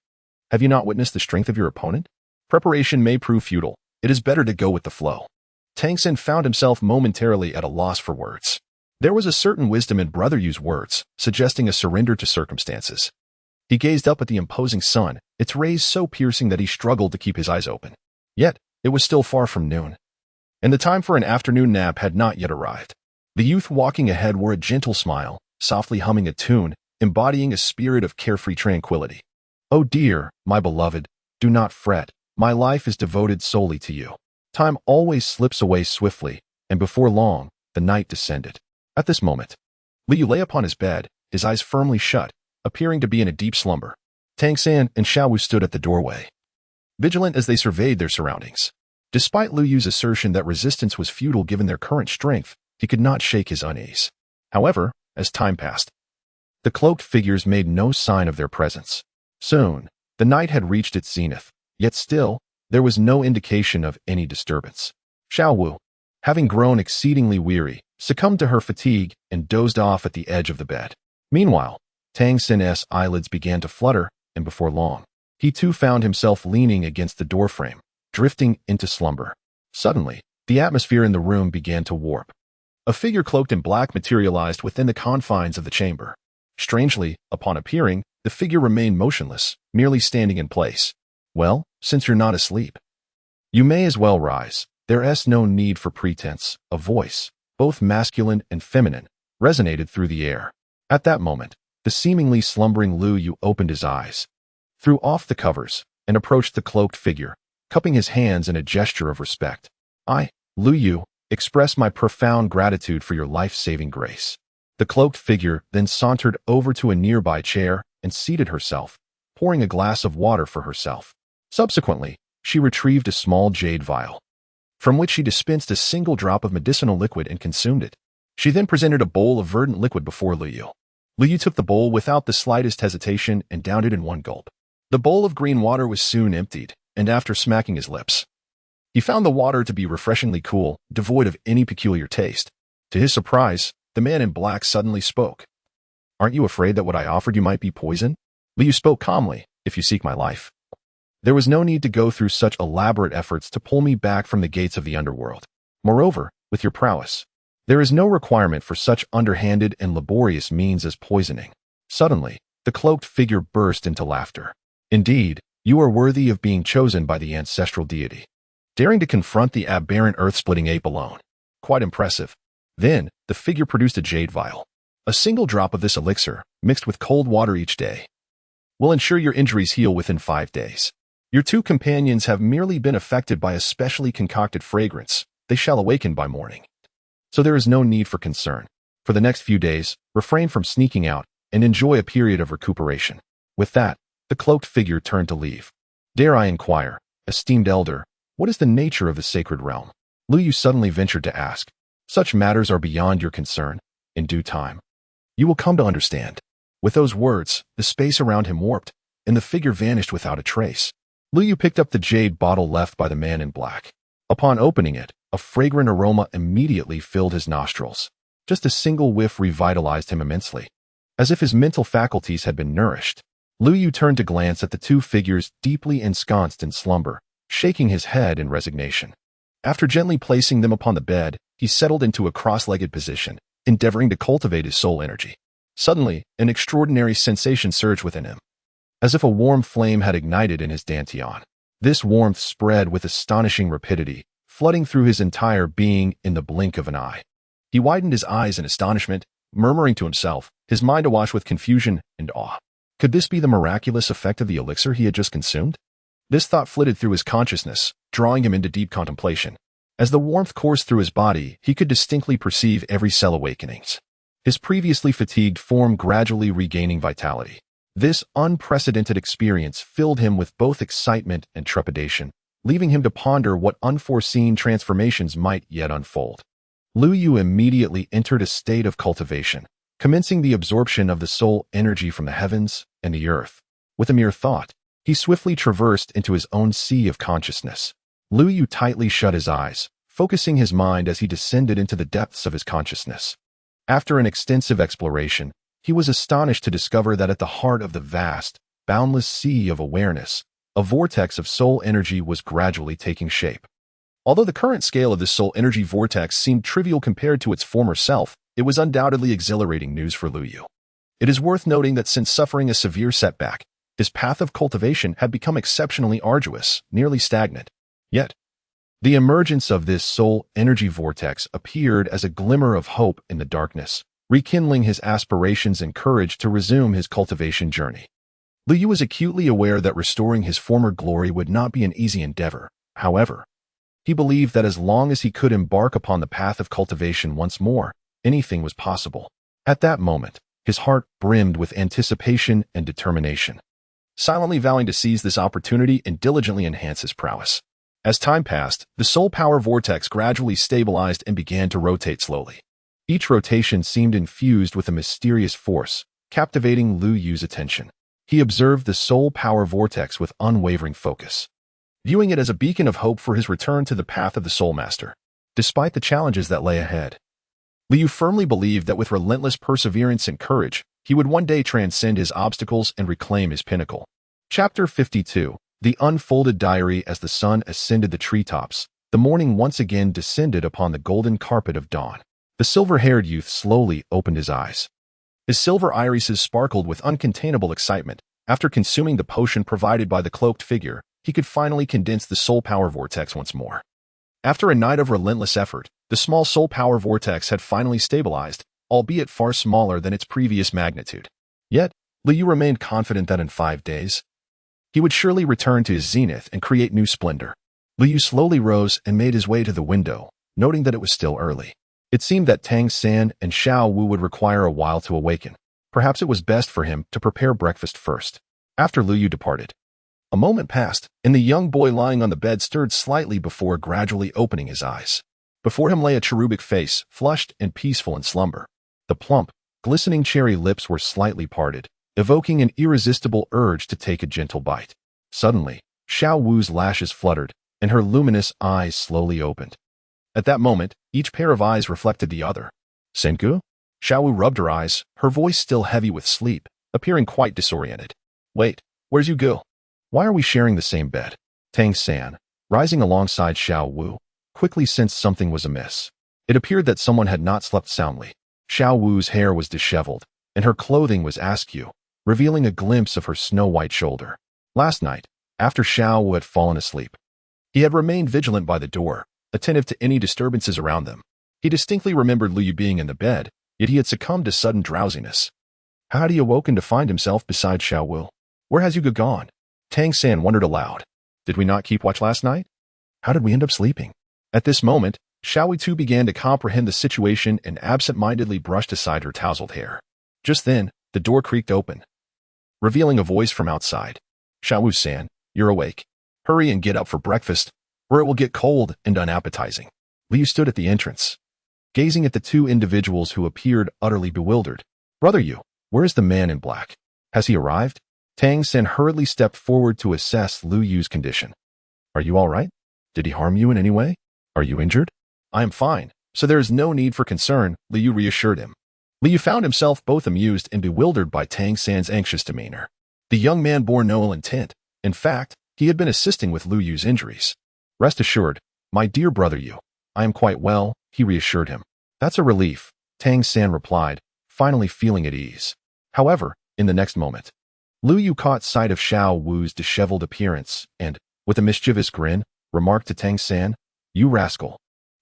Have you not witnessed the strength of your opponent? Preparation may prove futile. It is better to go with the flow. Tang Sen found himself momentarily at a loss for words. There was a certain wisdom in Brother Yu's words, suggesting a surrender to circumstances. He gazed up at the imposing sun, its rays so piercing that he struggled to keep his eyes open. Yet, it was still far from noon, and the time for an afternoon nap had not yet arrived. The youth walking ahead wore a gentle smile, softly humming a tune, embodying a spirit of carefree tranquility. Oh dear, my beloved, do not fret. My life is devoted solely to you. Time always slips away swiftly, and before long, the night descended. At this moment, Lu Yu lay upon his bed, his eyes firmly shut, appearing to be in a deep slumber. Tang San and Xiaowu stood at the doorway, vigilant as they surveyed their surroundings. Despite Lu Yu's assertion that resistance was futile given their current strength, he could not shake his unease. However, as time passed, the cloaked figures made no sign of their presence. Soon, the night had reached its zenith, yet still, there was no indication of any disturbance. Xiaowu, having grown exceedingly weary, succumbed to her fatigue and dozed off at the edge of the bed. Meanwhile, Tang Sin's eyelids began to flutter, and before long, he too found himself leaning against the doorframe, drifting into slumber. Suddenly, the atmosphere in the room began to warp. A figure cloaked in black materialized within the confines of the chamber. Strangely, upon appearing, the figure remained motionless, merely standing in place. "Well, since you're not asleep, you may as well rise. There's no need for pretense." A voice, both masculine and feminine, resonated through the air. At that moment, the seemingly slumbering Lu Yu opened his eyes, threw off the covers, and approached the cloaked figure, cupping his hands in a gesture of respect. "I, Lu Yu, express my profound gratitude for your life-saving grace." The cloaked figure then sauntered over to a nearby chair and seated herself, pouring a glass of water for herself. Subsequently, she retrieved a small jade vial, from which she dispensed a single drop of medicinal liquid and consumed it. She then presented a bowl of verdant liquid before Lu Yu. Lu Yu took the bowl without the slightest hesitation and downed it in one gulp. The bowl of green water was soon emptied, and after smacking his lips, he found the water to be refreshingly cool, devoid of any peculiar taste. To his surprise, the man in black suddenly spoke. "Aren't you afraid that what I offered you might be poison?" Lu Yu spoke calmly. "If you seek my life, there was no need to go through such elaborate efforts to pull me back from the gates of the underworld. Moreover, with your prowess, there is no requirement for such underhanded and laborious means as poisoning." Suddenly, the cloaked figure burst into laughter. "Indeed, you are worthy of being chosen by the ancestral deity, daring to confront the aberrant earth-splitting ape alone. Quite impressive." Then, the figure produced a jade vial. "A single drop of this elixir, mixed with cold water each day, will ensure your injuries heal within 5 days. Your 2 companions have merely been affected by a specially concocted fragrance. They shall awaken by morning. So there is no need for concern. For the next few days, refrain from sneaking out and enjoy a period of recuperation." With that, the cloaked figure turned to leave. "Dare I inquire, esteemed elder, what is the nature of the sacred realm?" Lu Yu suddenly ventured to ask. "Such matters are beyond your concern. In due time, you will come to understand." With those words, the space around him warped, and the figure vanished without a trace. Lu Yu picked up the jade bottle left by the man in black. Upon opening it, a fragrant aroma immediately filled his nostrils. Just a single whiff revitalized him immensely. As if his mental faculties had been nourished, Lu Yu turned to glance at the 2 figures deeply ensconced in slumber, shaking his head in resignation. After gently placing them upon the bed, he settled into a cross-legged position, endeavoring to cultivate his soul energy. Suddenly, an extraordinary sensation surged within him, as if a warm flame had ignited in his dantian. This warmth spread with astonishing rapidity, flooding through his entire being in the blink of an eye. He widened his eyes in astonishment, murmuring to himself, his mind awash with confusion and awe. Could this be the miraculous effect of the elixir he had just consumed? This thought flitted through his consciousness, drawing him into deep contemplation. As the warmth coursed through his body, he could distinctly perceive every cell awakening, his previously fatigued form gradually regaining vitality. This unprecedented experience filled him with both excitement and trepidation, leaving him to ponder what unforeseen transformations might yet unfold. Lu Yu immediately entered a state of cultivation, commencing the absorption of the soul energy from the heavens and the earth. With a mere thought, he swiftly traversed into his own sea of consciousness. Lu Yu tightly shut his eyes, focusing his mind as he descended into the depths of his consciousness. After an extensive exploration, he was astonished to discover that at the heart of the vast, boundless sea of awareness, a vortex of soul energy was gradually taking shape. Although the current scale of this soul energy vortex seemed trivial compared to its former self, it was undoubtedly exhilarating news for Lu Yu. It is worth noting that since suffering a severe setback, his path of cultivation had become exceptionally arduous, nearly stagnant. Yet, the emergence of this soul energy vortex appeared as a glimmer of hope in the darkness, rekindling his aspirations and courage to resume his cultivation journey. Lu Yu was acutely aware that restoring his former glory would not be an easy endeavor. However, he believed that as long as he could embark upon the path of cultivation once more, anything was possible. At that moment, his heart brimmed with anticipation and determination, silently vowing to seize this opportunity and diligently enhance his prowess. As time passed, the soul power vortex gradually stabilized and began to rotate slowly. Each rotation seemed infused with a mysterious force, captivating Lu Yu's attention. He observed the soul power vortex with unwavering focus, viewing it as a beacon of hope for his return to the path of the Soul Master. Despite the challenges that lay ahead, Lu Yu firmly believed that with relentless perseverance and courage, he would one day transcend his obstacles and reclaim his pinnacle. Chapter 52. The Unfolded Diary. As the sun ascended the treetops, the morning once again descended upon the golden carpet of dawn. The silver-haired youth slowly opened his eyes, His silver irises sparkled with uncontainable excitement. After consuming the potion provided by the cloaked figure, he could finally condense the soul power vortex once more. After a night of relentless effort, the small soul power vortex had finally stabilized, albeit far smaller than its previous magnitude. Yet, Liu Yu remained confident that in 5 days, he would surely return to his zenith and create new splendor. Liu Yu slowly rose and made his way to the window, noting that it was still early. It seemed that Tang San and Xiao Wu would require a while to awaken. Perhaps it was best for him to prepare breakfast first. After Liu Yu departed, a moment passed, and the young boy lying on the bed stirred slightly before gradually opening his eyes. Before him lay a cherubic face, flushed and peaceful in slumber. The plump, glistening cherry lips were slightly parted, evoking an irresistible urge to take a gentle bite. Suddenly, Xiao Wu's lashes fluttered, and her luminous eyes slowly opened. At that moment, each pair of eyes reflected the other. Senku? Xiao Wu rubbed her eyes, her voice still heavy with sleep, appearing quite disoriented. Wait, where's you go? Why are we sharing the same bed? Tang San, rising alongside Xiao Wu, quickly sensed something was amiss. It appeared that someone had not slept soundly. Xiao Wu's hair was disheveled, and her clothing was askew, revealing a glimpse of her snow-white shoulder. Last night, after Xiao Wu had fallen asleep, he had remained vigilant by the door, attentive to any disturbances around them. He distinctly remembered Liu Yu being in the bed, yet he had succumbed to sudden drowsiness. How had he awoken to find himself beside Xiao Wu? Where has Yuga gone? Tang San wondered aloud. Did we not keep watch last night? How did we end up sleeping? At this moment, Xiao Wu too began to comprehend the situation and absent-mindedly brushed aside her tousled hair. Just then, the door creaked open, revealing a voice from outside. Xiao Wu-san, you're awake. Hurry and get up for breakfast, or it will get cold and unappetizing. Liu stood at the entrance, gazing at the two individuals who appeared utterly bewildered. Brother Yu, where is the man in black? Has he arrived? Tang San hurriedly stepped forward to assess Liu Yu's condition. Are you all right? Did he harm you in any way? Are you injured? I am fine, so there is no need for concern, Liu Yu reassured him. Liu Yu found himself both amused and bewildered by Tang San's anxious demeanor. The young man bore no ill intent. In fact, he had been assisting with Liu Yu's injuries. Rest assured, my dear brother Yu, I am quite well, he reassured him. That's a relief, Tang San replied, finally feeling at ease. However, in the next moment, Liu Yu caught sight of Xiao Wu's disheveled appearance and, with a mischievous grin, remarked to Tang San, You rascal.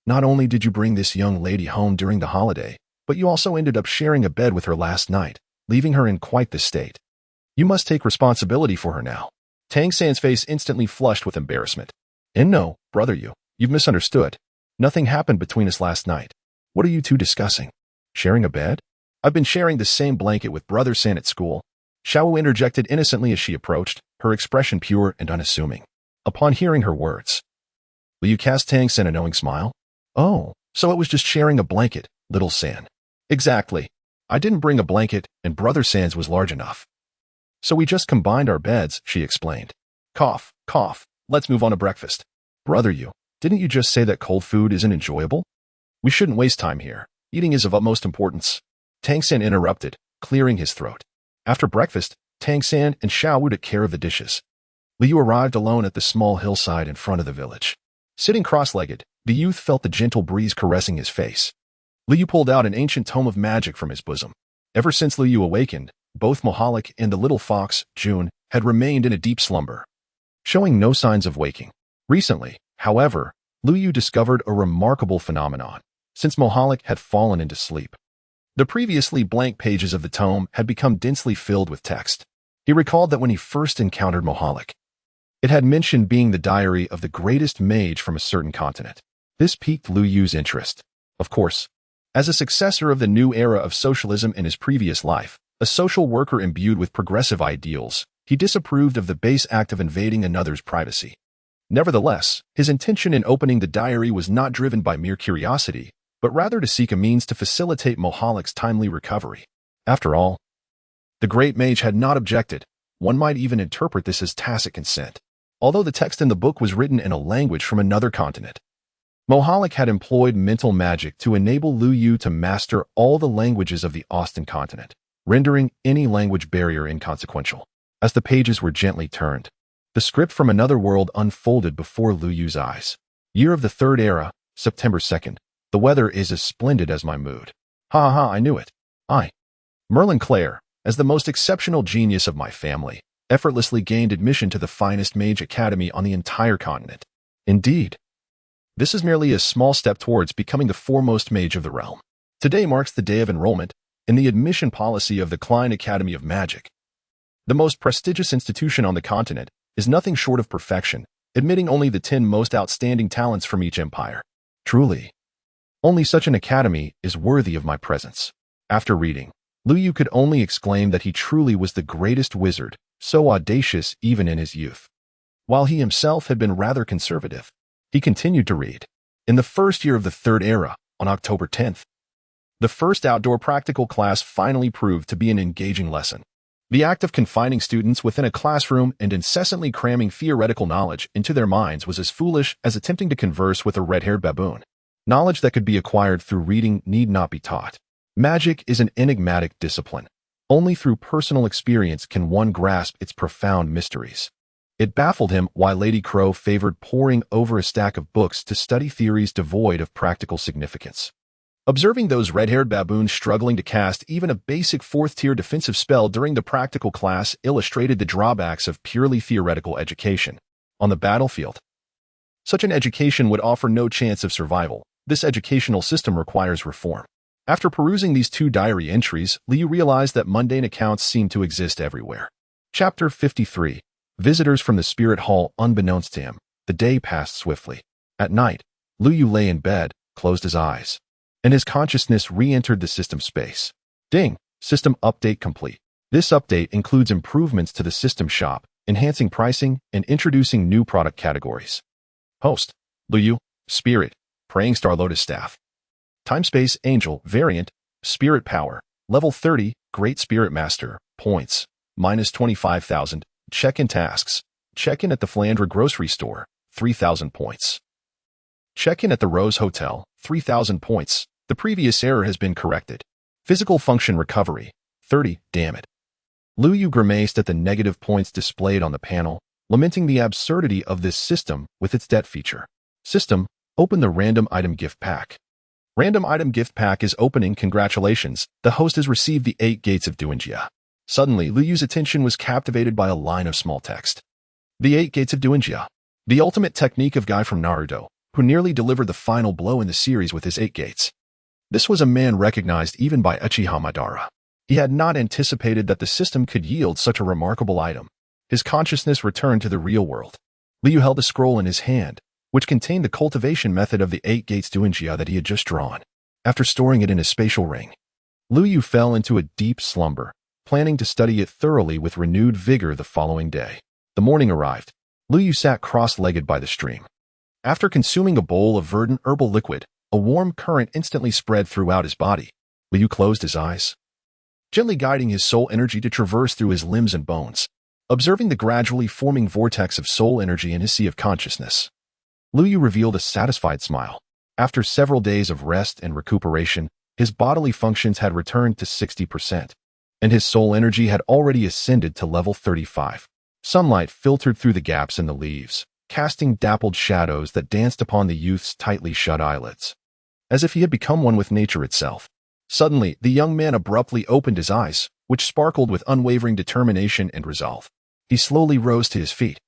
Not only did you bring this young lady home during the holiday, but you also ended up sharing a bed with her last night, leaving her in quite the state. You must take responsibility for her now. Tang San's face instantly flushed with embarrassment. And no, brother Yu, you've misunderstood. Nothing happened between us last night. What are you two discussing? Sharing a bed? I've been sharing the same blanket with Brother San at school. Xiao Wu interjected innocently as she approached, her expression pure and unassuming. Upon hearing her words, Liu Yu cast Tang San a knowing smile. Oh, so it was just sharing a blanket, little San. Exactly. I didn't bring a blanket, and Brother San's was large enough. So we just combined our beds, she explained. Cough, cough, let's move on to breakfast. Brother Yu, didn't you just say that cold food isn't enjoyable? We shouldn't waste time here. Eating is of utmost importance. Tang San interrupted, clearing his throat. After breakfast, Tang San and Xiao Wu took care of the dishes. Liu Yu arrived alone at the small hillside in front of the village. Sitting cross-legged, the youth felt the gentle breeze caressing his face. Liu Yu pulled out an ancient tome of magic from his bosom. Ever since Liu Yu awakened, both Mohalik and the little fox, June, had remained in a deep slumber, showing no signs of waking. Recently, however, Liu Yu discovered a remarkable phenomenon, since Mohalik had fallen into sleep. The previously blank pages of the tome had become densely filled with text. He recalled that when he first encountered Mohalik, it had mentioned being the diary of the greatest mage from a certain continent. This piqued Liu Yu's interest. Of course, as a successor of the new era of socialism in his previous life, a social worker imbued with progressive ideals, he disapproved of the base act of invading another's privacy. Nevertheless, his intention in opening the diary was not driven by mere curiosity, but rather to seek a means to facilitate Mohalik's timely recovery. After all, the great mage had not objected. One might even interpret this as tacit consent. Although the text in the book was written in a language from another continent, Mohalik had employed mental magic to enable Liu Yu to master all the languages of the Austin continent, rendering any language barrier inconsequential. As the pages were gently turned, the script from another world unfolded before Liu Yu's eyes. Year of the Third Era, September 2nd. The weather is as splendid as my mood. Ha ha, I knew it. Merlin Clare, as the most exceptional genius of my family, effortlessly gained admission to the finest mage academy on the entire continent. Indeed, this is merely a small step towards becoming the foremost mage of the realm. Today marks the day of enrollment in the admission policy of the Klein Academy of Magic. The most prestigious institution on the continent is nothing short of perfection, admitting only the 10 most outstanding talents from each empire. Truly, only such an academy is worthy of my presence. After reading, Lu Yu could only exclaim that he truly was the greatest wizard, so audacious even in his youth. While he himself had been rather conservative, he continued to read. In the first year of the Third Era, on October 10th, the first outdoor practical class finally proved to be an engaging lesson. The act of confining students within a classroom and incessantly cramming theoretical knowledge into their minds was as foolish as attempting to converse with a red-haired baboon. Knowledge that could be acquired through reading need not be taught. Magic is an enigmatic discipline. Only through personal experience can one grasp its profound mysteries. It baffled him why Lady Crow favored poring over a stack of books to study theories devoid of practical significance. Observing those red-haired baboons struggling to cast even a basic 4th-tier defensive spell during the practical class illustrated the drawbacks of purely theoretical education. On the battlefield, such an education would offer no chance of survival. This educational system requires reform. After perusing these 2 diary entries, Liu realized that mundane accounts seemed to exist everywhere. Chapter 53. Visitors from the Spirit Hall. Unbeknownst to him, the day passed swiftly. At night, Lu Yu lay in bed, closed his eyes, and his consciousness re-entered the system space. Ding! System update complete. This update includes improvements to the system shop, enhancing pricing, and introducing new product categories. Host: Lu Yu, Spirit, Praying Star Lotus Staff. Time-Space Angel, Variant, Spirit Power, Level 30, Great Spirit Master, Points, minus 25,000, Check-in Tasks, Check-in at the Flandre Grocery Store, 3,000 points. Check-in at the Rose Hotel, 3,000 points. The previous error has been corrected. Physical Function Recovery, 30, damn it. Lu Yu grimaced at the negative points displayed on the panel, lamenting the absurdity of this system with its debt feature. System, open the Random Item Gift Pack. Random Item Gift Pack is opening. Congratulations, the host has received the 8 Gates of Duanjia. Suddenly, Lu Yu's attention was captivated by a line of small text. The 8 Gates of Duanjia. The ultimate technique of guy from Naruto, who nearly delivered the final blow in the series with his 8 gates. This was a man recognized even by Uchiha Madara. He had not anticipated that the system could yield such a remarkable item. His consciousness returned to the real world. Liu held a scroll in his hand, which contained the cultivation method of the 8 Gates Duanjia that he had just drawn. After storing it in his spatial ring, Lu Yu fell into a deep slumber, planning to study it thoroughly with renewed vigor the following day. The morning arrived. Lu Yu sat cross-legged by the stream. After consuming a bowl of verdant herbal liquid, a warm current instantly spread throughout his body. Lu Yu closed his eyes, gently guiding his soul energy to traverse through his limbs and bones. Observing the gradually forming vortex of soul energy in his sea of consciousness, Lu Yu revealed a satisfied smile. After several days of rest and recuperation, his bodily functions had returned to 60%, and his soul energy had already ascended to level 35. Sunlight filtered through the gaps in the leaves, casting dappled shadows that danced upon the youth's tightly shut eyelids, as if he had become one with nature itself. Suddenly, the young man abruptly opened his eyes, which sparkled with unwavering determination and resolve. He slowly rose to his feet,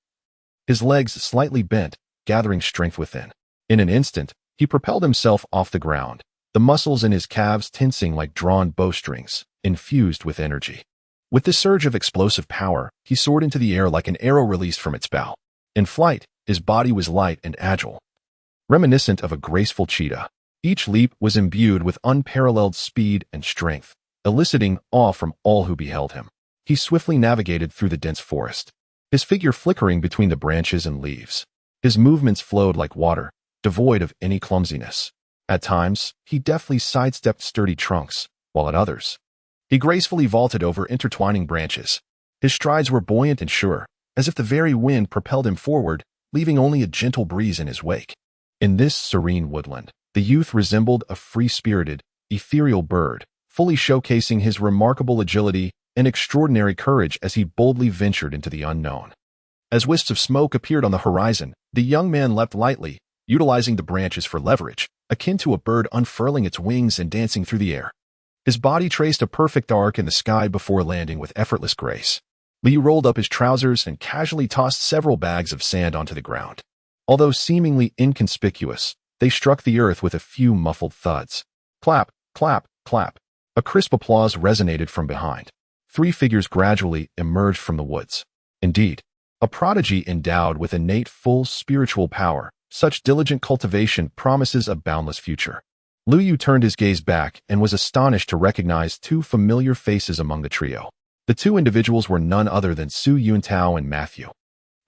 his legs slightly bent, gathering strength within. In an instant, he propelled himself off the ground, the muscles in his calves tensing like drawn bowstrings, infused with energy. With this surge of explosive power, he soared into the air like an arrow released from its bow. In flight, his body was light and agile, reminiscent of a graceful cheetah. Each leap was imbued with unparalleled speed and strength, eliciting awe from all who beheld him. He swiftly navigated through the dense forest, his figure flickering between the branches and leaves. His movements flowed like water, devoid of any clumsiness. At times, he deftly sidestepped sturdy trunks, while at others, he gracefully vaulted over intertwining branches. His strides were buoyant and sure, as if the very wind propelled him forward, leaving only a gentle breeze in his wake. In this serene woodland, the youth resembled a free-spirited, ethereal bird, fully showcasing his remarkable agility and extraordinary courage as he boldly ventured into the unknown. As wisps of smoke appeared on the horizon, the young man leapt lightly, utilizing the branches for leverage, akin to a bird unfurling its wings and dancing through the air. His body traced a perfect arc in the sky before landing with effortless grace. Liu rolled up his trousers and casually tossed several bags of sand onto the ground. Although seemingly inconspicuous, they struck the earth with a few muffled thuds. Clap, clap, clap. A crisp applause resonated from behind. 3 figures gradually emerged from the woods. Indeed, a prodigy endowed with innate full spiritual power, such diligent cultivation promises a boundless future. Lu Yu turned his gaze back and was astonished to recognize 2 familiar faces among the trio. The 2 individuals were none other than Su Yuntao and Matthew,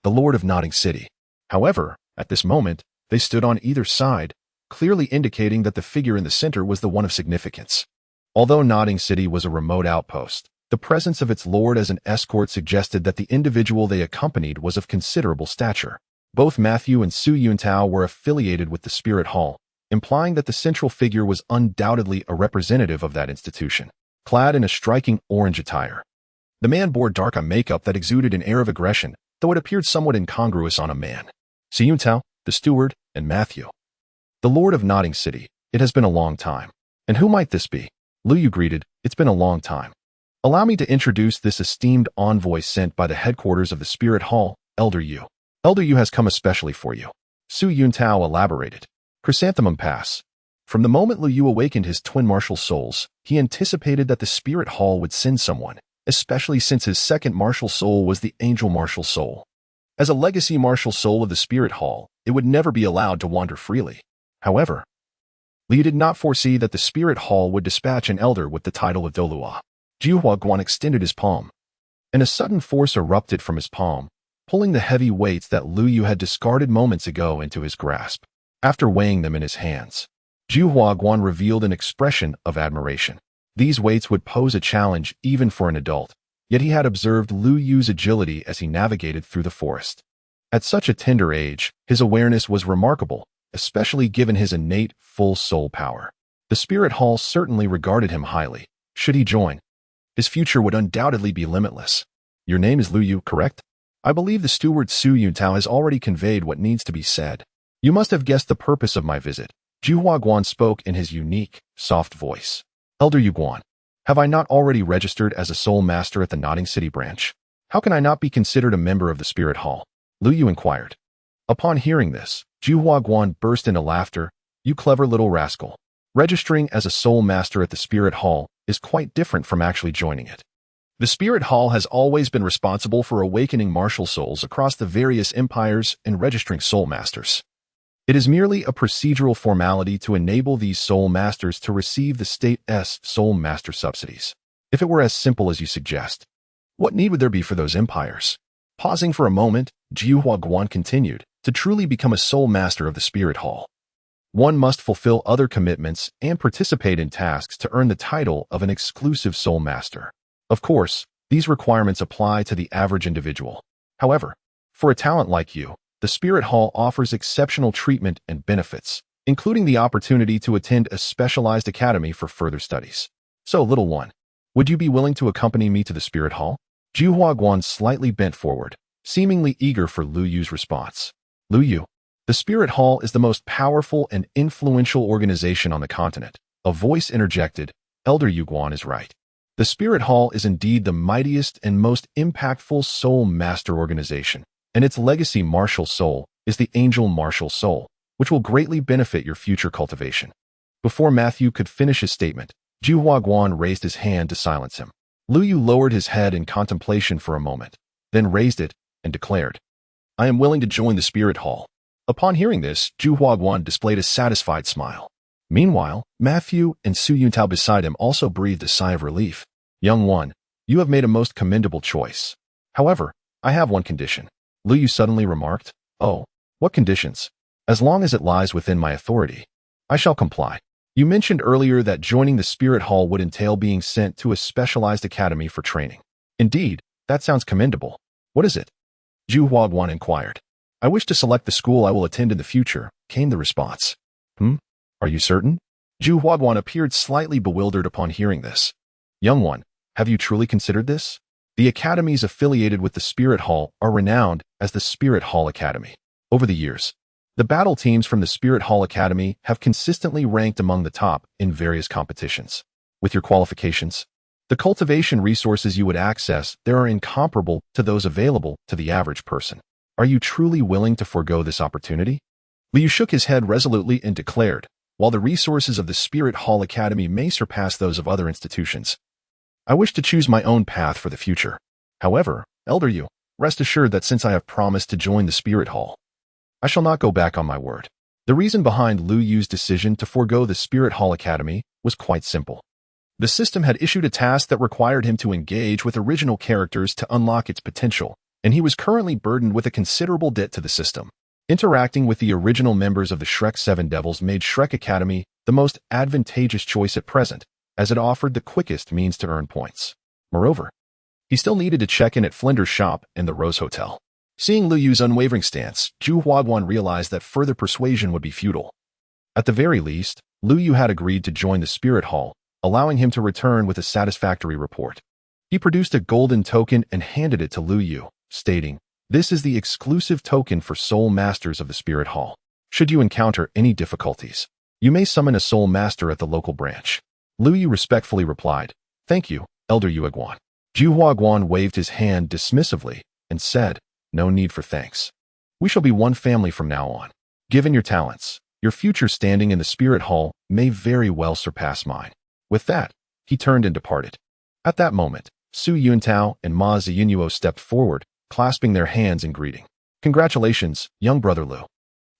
the Lord of Nodding City. However, at this moment, they stood on either side, clearly indicating that the figure in the center was the one of significance. Although Nodding City was a remote outpost, the presence of its lord as an escort suggested that the individual they accompanied was of considerable stature. Both Matthew and Su Yuntao were affiliated with the Spirit Hall, implying that the central figure was undoubtedly a representative of that institution. Clad in a striking orange attire, the man bore dark makeup that exuded an air of aggression, though it appeared somewhat incongruous on a man. Su Yuntao, the steward, and Matthew, the Lord of Nodding City. It has been a long time. And who might this be? Lu Yu greeted. It's been a long time. Allow me to introduce this esteemed envoy sent by the headquarters of the Spirit Hall, Elder Yu. Elder Yu has come especially for you. Su Yuntao elaborated. Chrysanthemum Pass. From the moment Lu Yu awakened his twin martial souls, he anticipated that the Spirit Hall would send someone, especially since his second martial soul was the Angel Martial Soul. As a legacy martial soul of the Spirit Hall, it would never be allowed to wander freely. However, Li did not foresee that the Spirit Hall would dispatch an elder with the title of Dolua. Jiuhua Guan extended his palm, and a sudden force erupted from his palm, pulling the heavy weights that Lu Yu had discarded moments ago into his grasp. After weighing them in his hands, Jiuhua Guan revealed an expression of admiration. These weights would pose a challenge even for an adult, yet he had observed Lu Yu's agility as he navigated through the forest. At such a tender age, his awareness was remarkable, especially given his innate full soul power. The Spirit Hall certainly regarded him highly. Should he join, his future would undoubtedly be limitless. Your name is Lu Yu, correct? I believe the steward Su Yuntao has already conveyed what needs to be said. You must have guessed the purpose of my visit. Jiuhua Guan spoke in his unique, soft voice. Elder Yu Guan, have I not already registered as a soul master at the Nodding City branch? How can I not be considered a member of the Spirit Hall? Lu Yu inquired. Upon hearing this, Jiuhua Guan burst into laughter. You clever little rascal. Registering as a soul master at the Spirit Hall is quite different from actually joining it. The Spirit Hall has always been responsible for awakening martial souls across the various empires and registering soul masters. It is merely a procedural formality to enable these soul masters to receive the state's soul master subsidies. If it were as simple as you suggest, what need would there be for those empires? Pausing for a moment, Jiuhua Guan continued. To truly become a soul master of the Spirit Hall, one must fulfill other commitments and participate in tasks to earn the title of an exclusive soul master. Of course, these requirements apply to the average individual. However, for a talent like you, the Spirit Hall offers exceptional treatment and benefits, including the opportunity to attend a specialized academy for further studies. So, little one, would you be willing to accompany me to the Spirit Hall? Jiuhua Guan slightly bent forward, seemingly eager for Lu Yu's response. Lu Yu, the Spirit Hall is the most powerful and influential organization on the continent. A voice interjected. Elder Yu Guan is right. The Spirit Hall is indeed the mightiest and most impactful soul master organization, and its legacy martial soul is the Angel Martial Soul, which will greatly benefit your future cultivation. Before Matthew could finish his statement, Jiuhua Guan raised his hand to silence him. Lu Yu lowered his head in contemplation for a moment, then raised it and declared, I am willing to join the Spirit Hall. Upon hearing this, Jiuhua Guan displayed a satisfied smile. Meanwhile, Matthew and Su Yuntao beside him also breathed a sigh of relief. Young one, you have made a most commendable choice. However, I have one condition. Lu Yu suddenly remarked. Oh, what conditions? As long as it lies within my authority, I shall comply. You mentioned earlier that joining the Spirit Hall would entail being sent to a specialized academy for training. Indeed, that sounds commendable. What is it? Jiuhua Guan inquired. I wish to select the school I will attend in the future, came the response. Are you certain? Jiuhua Guan appeared slightly bewildered upon hearing this. Young one, have you truly considered this? The academies affiliated with the Spirit Hall are renowned as the Spirit Hall Academy. Over the years, the battle teams from the Spirit Hall Academy have consistently ranked among the top in various competitions. with your qualifications. The cultivation resources you would access there are incomparable to those available to the average person. Are you truly willing to forego this opportunity? Liu shook his head resolutely and declared, while the resources of the Spirit Hall Academy may surpass those of other institutions, I wish to choose my own path for the future. However, Elder Yu, rest assured that since I have promised to join the Spirit Hall, I shall not go back on my word. The reason behind Liu Yu's decision to forego the Spirit Hall Academy was quite simple. The system had issued a task that required him to engage with original characters to unlock its potential, and he was currently burdened with a considerable debt to the system. Interacting with the original members of the Shrek 7 Devils made Shrek Academy the most advantageous choice at present, as it offered the quickest means to earn points. Moreover, he still needed to check in at Flinder's shop in the Rose Hotel. Seeing Liu Yu's unwavering stance, Zhu Huaguan realized that further persuasion would be futile. At the very least, Liu Yu had agreed to join the Spirit Hall, allowing him to return with a satisfactory report. He produced a golden token and handed it to Liu Yu, stating, "This is the exclusive token for Soul Masters of the Spirit Hall. Should you encounter any difficulties, you may summon a Soul Master at the local branch." Liu Yu respectfully replied, "Thank you, Elder Yueguan." Zhu Huaguan waved his hand dismissively and said, "No need for thanks. We shall be one family from now on. Given your talents, your future standing in the Spirit Hall may very well surpass mine." With that, he turned and departed. At that moment, Su Yuntao and Ma Ziyunuo stepped forward, clasping their hands in greeting. "Congratulations, young brother Liu.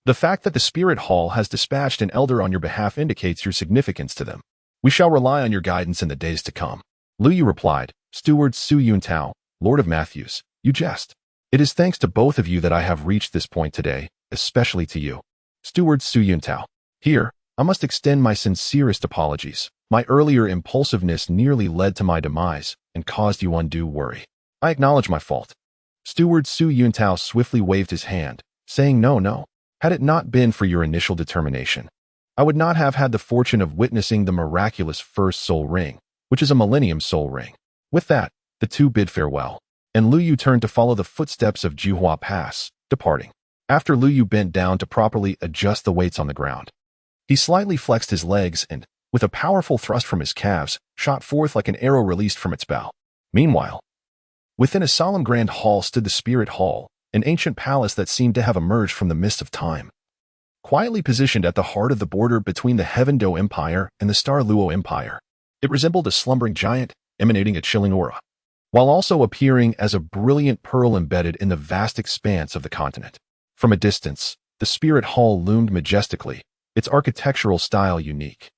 The fact that the Spirit Hall has dispatched an elder on your behalf indicates your significance to them. We shall rely on your guidance in the days to come." Liu Yu replied, "Steward Su Yuntao, Lord of Matthews, you jest. It is thanks to both of you that I have reached this point today, especially to you, Steward Su Yuntao. Here, I must extend my sincerest apologies. My earlier impulsiveness nearly led to my demise and caused you undue worry. I acknowledge my fault." Steward Su Yuntao swiftly waved his hand, saying, No. Had it not been for your initial determination, I would not have had the fortune of witnessing the miraculous First Soul Ring, which is a Millennium Soul Ring." With that, the two bid farewell, and Liu Yu turned to follow the footsteps of Juhua Pass, departing. After Liu Yu bent down to properly adjust the weights on the ground, he slightly flexed his legs and, with a powerful thrust from his calves, shot forth like an arrow released from its bow. Meanwhile, within a solemn grand hall stood the Spirit Hall, an ancient palace that seemed to have emerged from the mist of time. Quietly positioned at the heart of the border between the Heaven Do Empire and the Star Luo Empire, it resembled a slumbering giant, emanating a chilling aura, while also appearing as a brilliant pearl embedded in the vast expanse of the continent. From a distance, the Spirit Hall loomed majestically, its architectural style unique,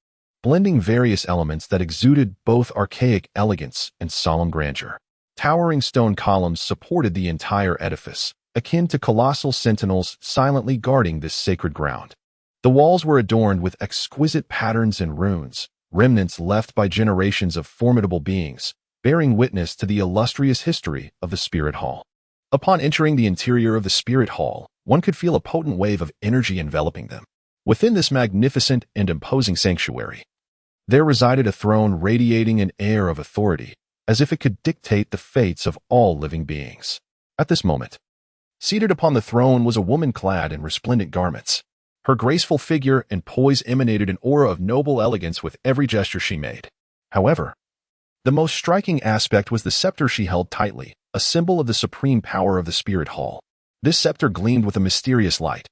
blending various elements that exuded both archaic elegance and solemn grandeur. Towering stone columns supported the entire edifice, akin to colossal sentinels silently guarding this sacred ground. The walls were adorned with exquisite patterns and runes, remnants left by generations of formidable beings, bearing witness to the illustrious history of the Spirit Hall. Upon entering the interior of the Spirit Hall, one could feel a potent wave of energy enveloping them. Within this magnificent and imposing sanctuary, there resided a throne radiating an air of authority, as if it could dictate the fates of all living beings. At this moment, seated upon the throne was a woman clad in resplendent garments. Her graceful figure and poise emanated an aura of noble elegance with every gesture she made. However, the most striking aspect was the scepter she held tightly, a symbol of the supreme power of the Spirit Hall. This scepter gleamed with a mysterious light,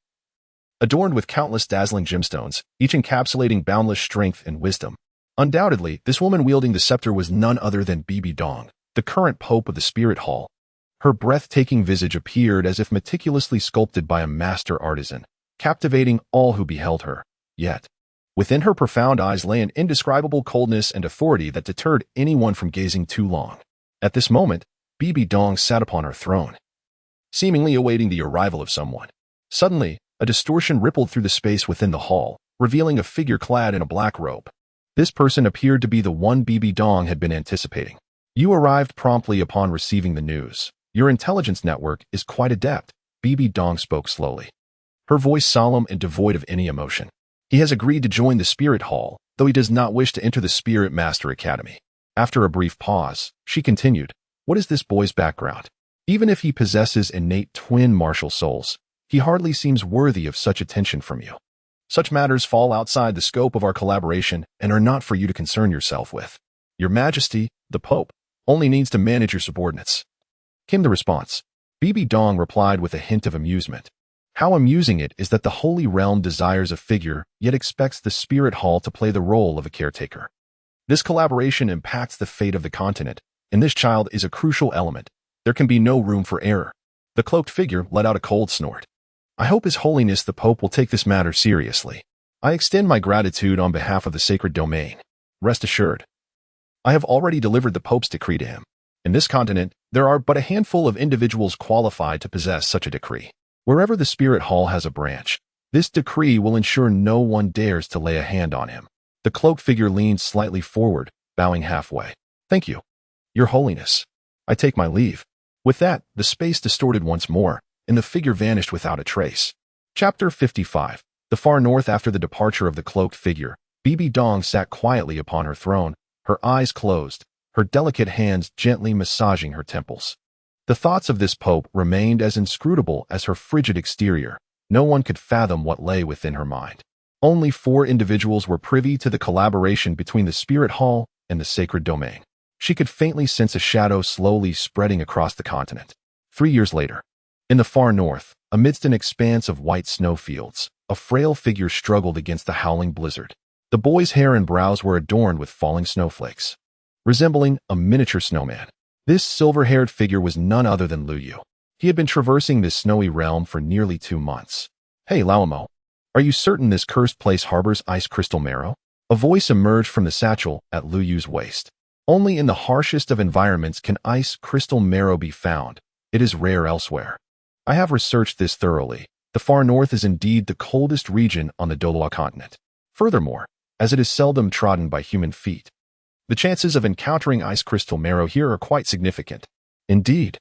adorned with countless dazzling gemstones, each encapsulating boundless strength and wisdom. Undoubtedly, this woman wielding the scepter was none other than Bibi Dong, the current pope of the Spirit Hall. Her breathtaking visage appeared as if meticulously sculpted by a master artisan, captivating all who beheld her. Yet, within her profound eyes lay an indescribable coldness and authority that deterred anyone from gazing too long. At this moment, Bibi Dong sat upon her throne, seemingly awaiting the arrival of someone. Suddenly, a distortion rippled through the space within the hall, revealing a figure clad in a black robe. This person appeared to be the one Bibi Dong had been anticipating. "You arrived promptly upon receiving the news. Your intelligence network is quite adept," Bibi Dong spoke slowly, her voice solemn and devoid of any emotion. "He has agreed to join the Spirit Hall, though he does not wish to enter the Spirit Master Academy." After a brief pause, she continued, "What is this boy's background? Even if he possesses innate twin martial souls, he hardly seems worthy of such attention from you." Such matters fall outside the scope of our collaboration and are not for you to concern yourself with. Your Majesty, the Pope, only needs to manage your subordinates. Came the response. Bibi Dong replied with a hint of amusement. How amusing it is that the Holy Realm desires a figure, yet expects the Spirit Hall to play the role of a caretaker. This collaboration impacts the fate of the continent, and this child is a crucial element. There can be no room for error. The cloaked figure let out a cold snort. I hope His Holiness the Pope will take this matter seriously. I extend my gratitude on behalf of the sacred domain. Rest assured, I have already delivered the Pope's decree to him. In this continent, there are but a handful of individuals qualified to possess such a decree. Wherever the Spirit Hall has a branch, this decree will ensure no one dares to lay a hand on him. The cloaked figure leaned slightly forward, bowing halfway. Thank you, Your Holiness. I take my leave. With that, the space distorted once more, and the figure vanished without a trace. Chapter 55. The far north. After the departure of the cloaked figure, Bibi Dong sat quietly upon her throne, her eyes closed, her delicate hands gently massaging her temples. The thoughts of this pope remained as inscrutable as her frigid exterior. No one could fathom what lay within her mind. Only 4 individuals were privy to the collaboration between the Spirit Hall and the sacred domain. She could faintly sense a shadow slowly spreading across the continent. 3 years later, in the far north, amidst an expanse of white snowfields, a frail figure struggled against the howling blizzard. The boy's hair and brows were adorned with falling snowflakes, resembling a miniature snowman. This silver-haired figure was none other than Lu Yu. He had been traversing this snowy realm for nearly 2 months. Hey, Laomo, are you certain this cursed place harbors ice crystal marrow? A voice emerged from the satchel at Lu Yu's waist. Only in the harshest of environments can ice crystal marrow be found. It is rare elsewhere. I have researched this thoroughly. The far north is indeed the coldest region on the Doloa continent. Furthermore, as it is seldom trodden by human feet, the chances of encountering ice crystal marrow here are quite significant. Indeed,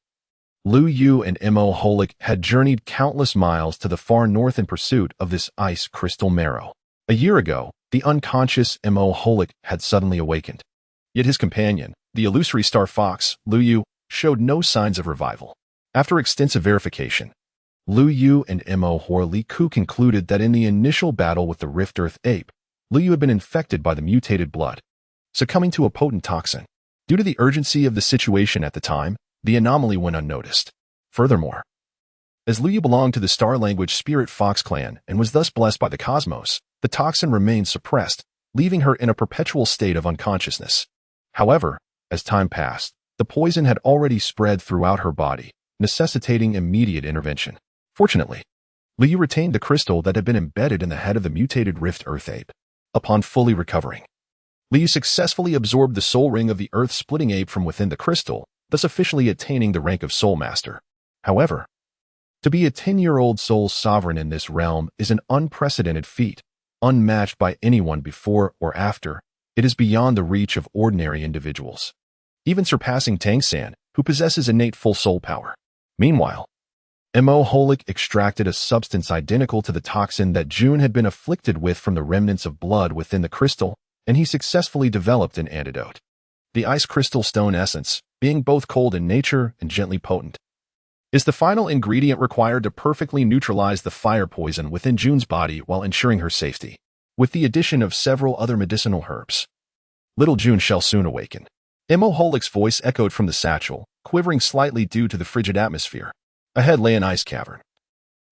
Lu Yu and Mo Holik had journeyed countless miles to the far north in pursuit of this ice crystal marrow. A year ago, the unconscious Mo Holik had suddenly awakened. Yet his companion, the illusory star fox, Lu Yu, showed no signs of revival. After extensive verification, Lu Yu and Mo Horliku concluded that in the initial battle with the Rift Earth ape, Lu Yu had been infected by the mutated blood, succumbing to a potent toxin. Due to the urgency of the situation at the time, the anomaly went unnoticed. Furthermore, as Lu Yu belonged to the Star Language Spirit Fox clan and was thus blessed by the cosmos, the toxin remained suppressed, leaving her in a perpetual state of unconsciousness. However, as time passed, the poison had already spread throughout her body, necessitating immediate intervention. Fortunately, Lu Yu retained the crystal that had been embedded in the head of the mutated Rift Earth ape. Upon fully recovering, Lu Yu successfully absorbed the soul ring of the Earth-splitting ape from within the crystal, thus officially attaining the rank of Soul Master. However, to be a 10-year-old soul sovereign in this realm is an unprecedented feat, unmatched by anyone before or after. It is beyond the reach of ordinary individuals, even surpassing Tang San, who possesses innate full soul power. Meanwhile, Mo Holik extracted a substance identical to the toxin that June had been afflicted with from the remnants of blood within the crystal, and he successfully developed an antidote. The ice crystal stone essence, being both cold in nature and gently potent, is the final ingredient required to perfectly neutralize the fire poison within June's body while ensuring her safety. With the addition of several other medicinal herbs, little June shall soon awaken. Mo Holik's voice echoed from the satchel, quivering slightly due to the frigid atmosphere. Ahead lay an ice cavern.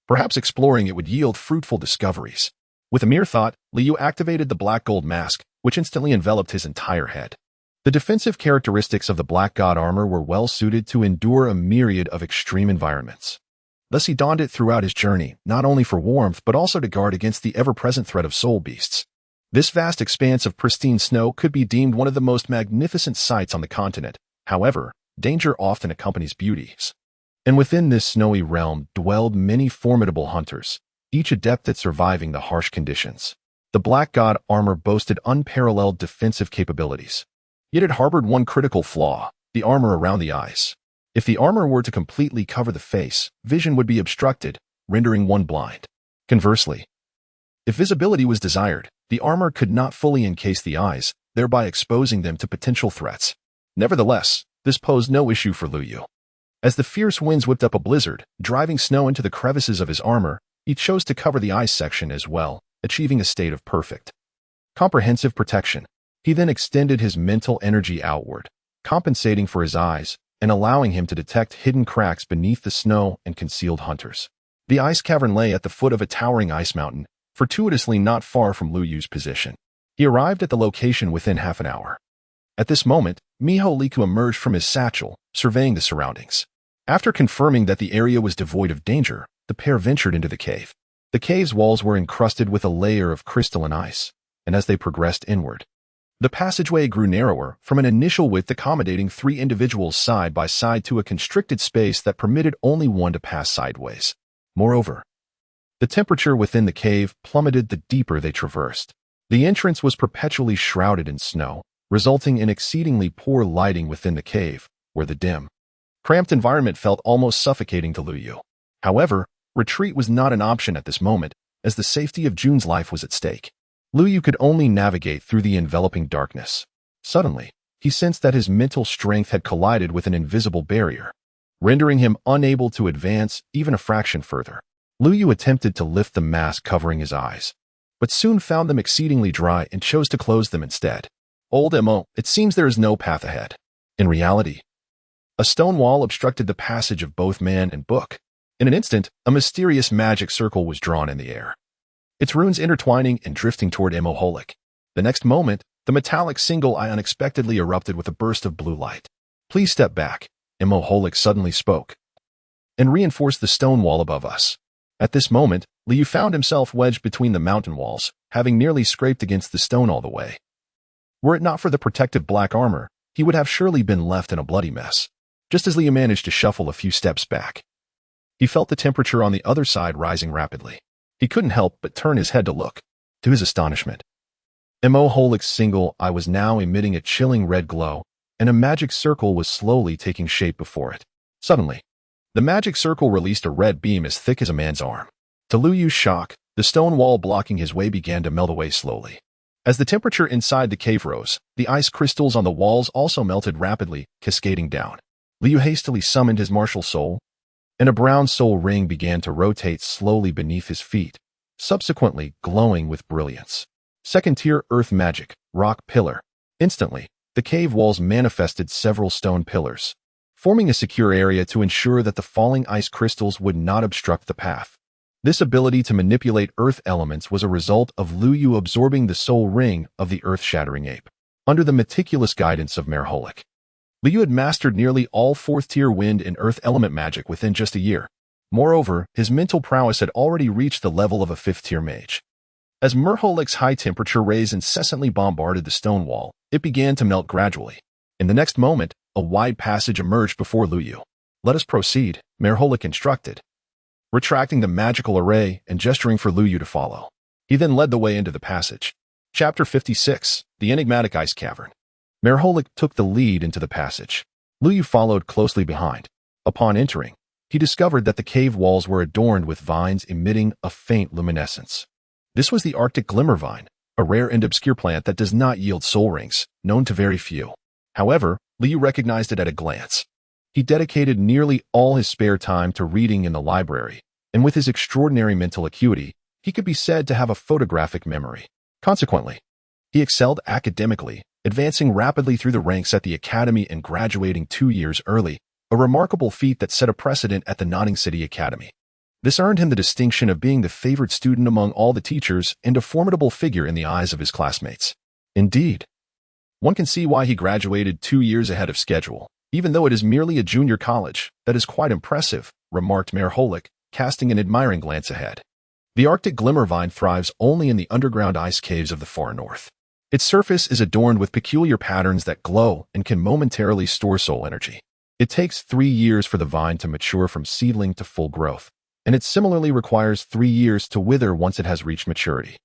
Perhaps exploring it would yield fruitful discoveries. With a mere thought, Lu Yu activated the black gold mask, which instantly enveloped his entire head. The defensive characteristics of the Black God armor were well suited to endure a myriad of extreme environments. Thus he donned it throughout his journey, not only for warmth but also to guard against the ever-present threat of soul beasts. This vast expanse of pristine snow could be deemed one of the most magnificent sights on the continent. However, danger often accompanies beauties. And within this snowy realm dwelled many formidable hunters, each adept at surviving the harsh conditions. The Black God armor boasted unparalleled defensive capabilities. Yet it harbored one critical flaw: the armor around the eyes. If the armor were to completely cover the face, vision would be obstructed, rendering one blind. Conversely, if visibility was desired, the armor could not fully encase the eyes, thereby exposing them to potential threats. Nevertheless, this posed no issue for Lu Yu. As the fierce winds whipped up a blizzard, driving snow into the crevices of his armor, he chose to cover the eye section as well, achieving a state of perfect, comprehensive protection. He then extended his mental energy outward, compensating for his eyes and allowing him to detect hidden cracks beneath the snow and concealed hunters. The ice cavern lay at the foot of a towering ice mountain, fortuitously not far from Lu Yu's position. He arrived at the location within half an hour. At this moment, Miho Liku emerged from his satchel, surveying the surroundings. After confirming that the area was devoid of danger, the pair ventured into the cave. The cave's walls were encrusted with a layer of crystalline ice, and as they progressed inward, the passageway grew narrower from an initial width accommodating 3 individuals side by side to a constricted space that permitted only one to pass sideways. Moreover, the temperature within the cave plummeted the deeper they traversed. The entrance was perpetually shrouded in snow, resulting in exceedingly poor lighting within the cave, where the dim, cramped environment felt almost suffocating to Lu Yu. However, retreat was not an option at this moment, as the safety of Jun's life was at stake. Lu Yu could only navigate through the enveloping darkness. Suddenly, he sensed that his mental strength had collided with an invisible barrier, rendering him unable to advance even a fraction further. Lu Yu attempted to lift the mask covering his eyes, but soon found them exceedingly dry and chose to close them instead. Old Mo, it seems there is no path ahead. In reality, a stone wall obstructed the passage of both man and book. In an instant, a mysterious magic circle was drawn in the air, its runes intertwining and drifting toward Emoholic. The next moment, the metallic single eye unexpectedly erupted with a burst of blue light. Please step back, Emoholic suddenly spoke, and reinforced the stone wall above us. At this moment, Liu found himself wedged between the mountain walls, having nearly scraped against the stone all the way. Were it not for the protective black armor, he would have surely been left in a bloody mess. Just as Liu managed to shuffle a few steps back, he felt the temperature on the other side rising rapidly. He couldn't help but turn his head to look. To his astonishment, Emoholic's single eye was now emitting a chilling red glow, and a magic circle was slowly taking shape before it. Suddenly, the magic circle released a red beam as thick as a man's arm. To Lu Yu's shock, the stone wall blocking his way began to melt away slowly. As the temperature inside the cave rose, the ice crystals on the walls also melted rapidly, cascading down. Liu hastily summoned his martial soul, and a brown soul ring began to rotate slowly beneath his feet, subsequently glowing with brilliance. Second-tier earth magic, rock pillar. Instantly, the cave walls manifested several stone pillars, forming a secure area to ensure that the falling ice crystals would not obstruct the path. This ability to manipulate earth elements was a result of Lu Yu absorbing the soul ring of the earth-shattering ape. Under the meticulous guidance of Merholic, Lu Yu had mastered nearly all 4th-tier wind and earth element magic within just a year. Moreover, his mental prowess had already reached the level of a 5th-tier mage. As Merholic's high-temperature rays incessantly bombarded the stone wall, it began to melt gradually. In the next moment, a wide passage emerged before Lu Yu. Let us proceed, Merholic instructed, retracting the magical array and gesturing for Lu Yu to follow. He then led the way into the passage. Chapter 56, The Enigmatic Ice Cavern. Merholic took the lead into the passage. Lu Yu followed closely behind. Upon entering, he discovered that the cave walls were adorned with vines emitting a faint luminescence. This was the Arctic glimmer vine, a rare and obscure plant that does not yield soul rings, known to very few. However, Lu Yu recognized it at a glance. He dedicated nearly all his spare time to reading in the library, and with his extraordinary mental acuity, he could be said to have a photographic memory. Consequently, he excelled academically, advancing rapidly through the ranks at the academy and graduating 2 years early, a remarkable feat that set a precedent at the Notting City Academy. This earned him the distinction of being the favored student among all the teachers and a formidable figure in the eyes of his classmates. Indeed, one can see why he graduated 2 years ahead of schedule. Even though it is merely a junior college, that is quite impressive, remarked Merholic, casting an admiring glance ahead. The Arctic glimmervine thrives only in the underground ice caves of the far north. Its surface is adorned with peculiar patterns that glow and can momentarily store soul energy. It takes 3 years for the vine to mature from seedling to full growth, and it similarly requires 3 years to wither once it has reached maturity.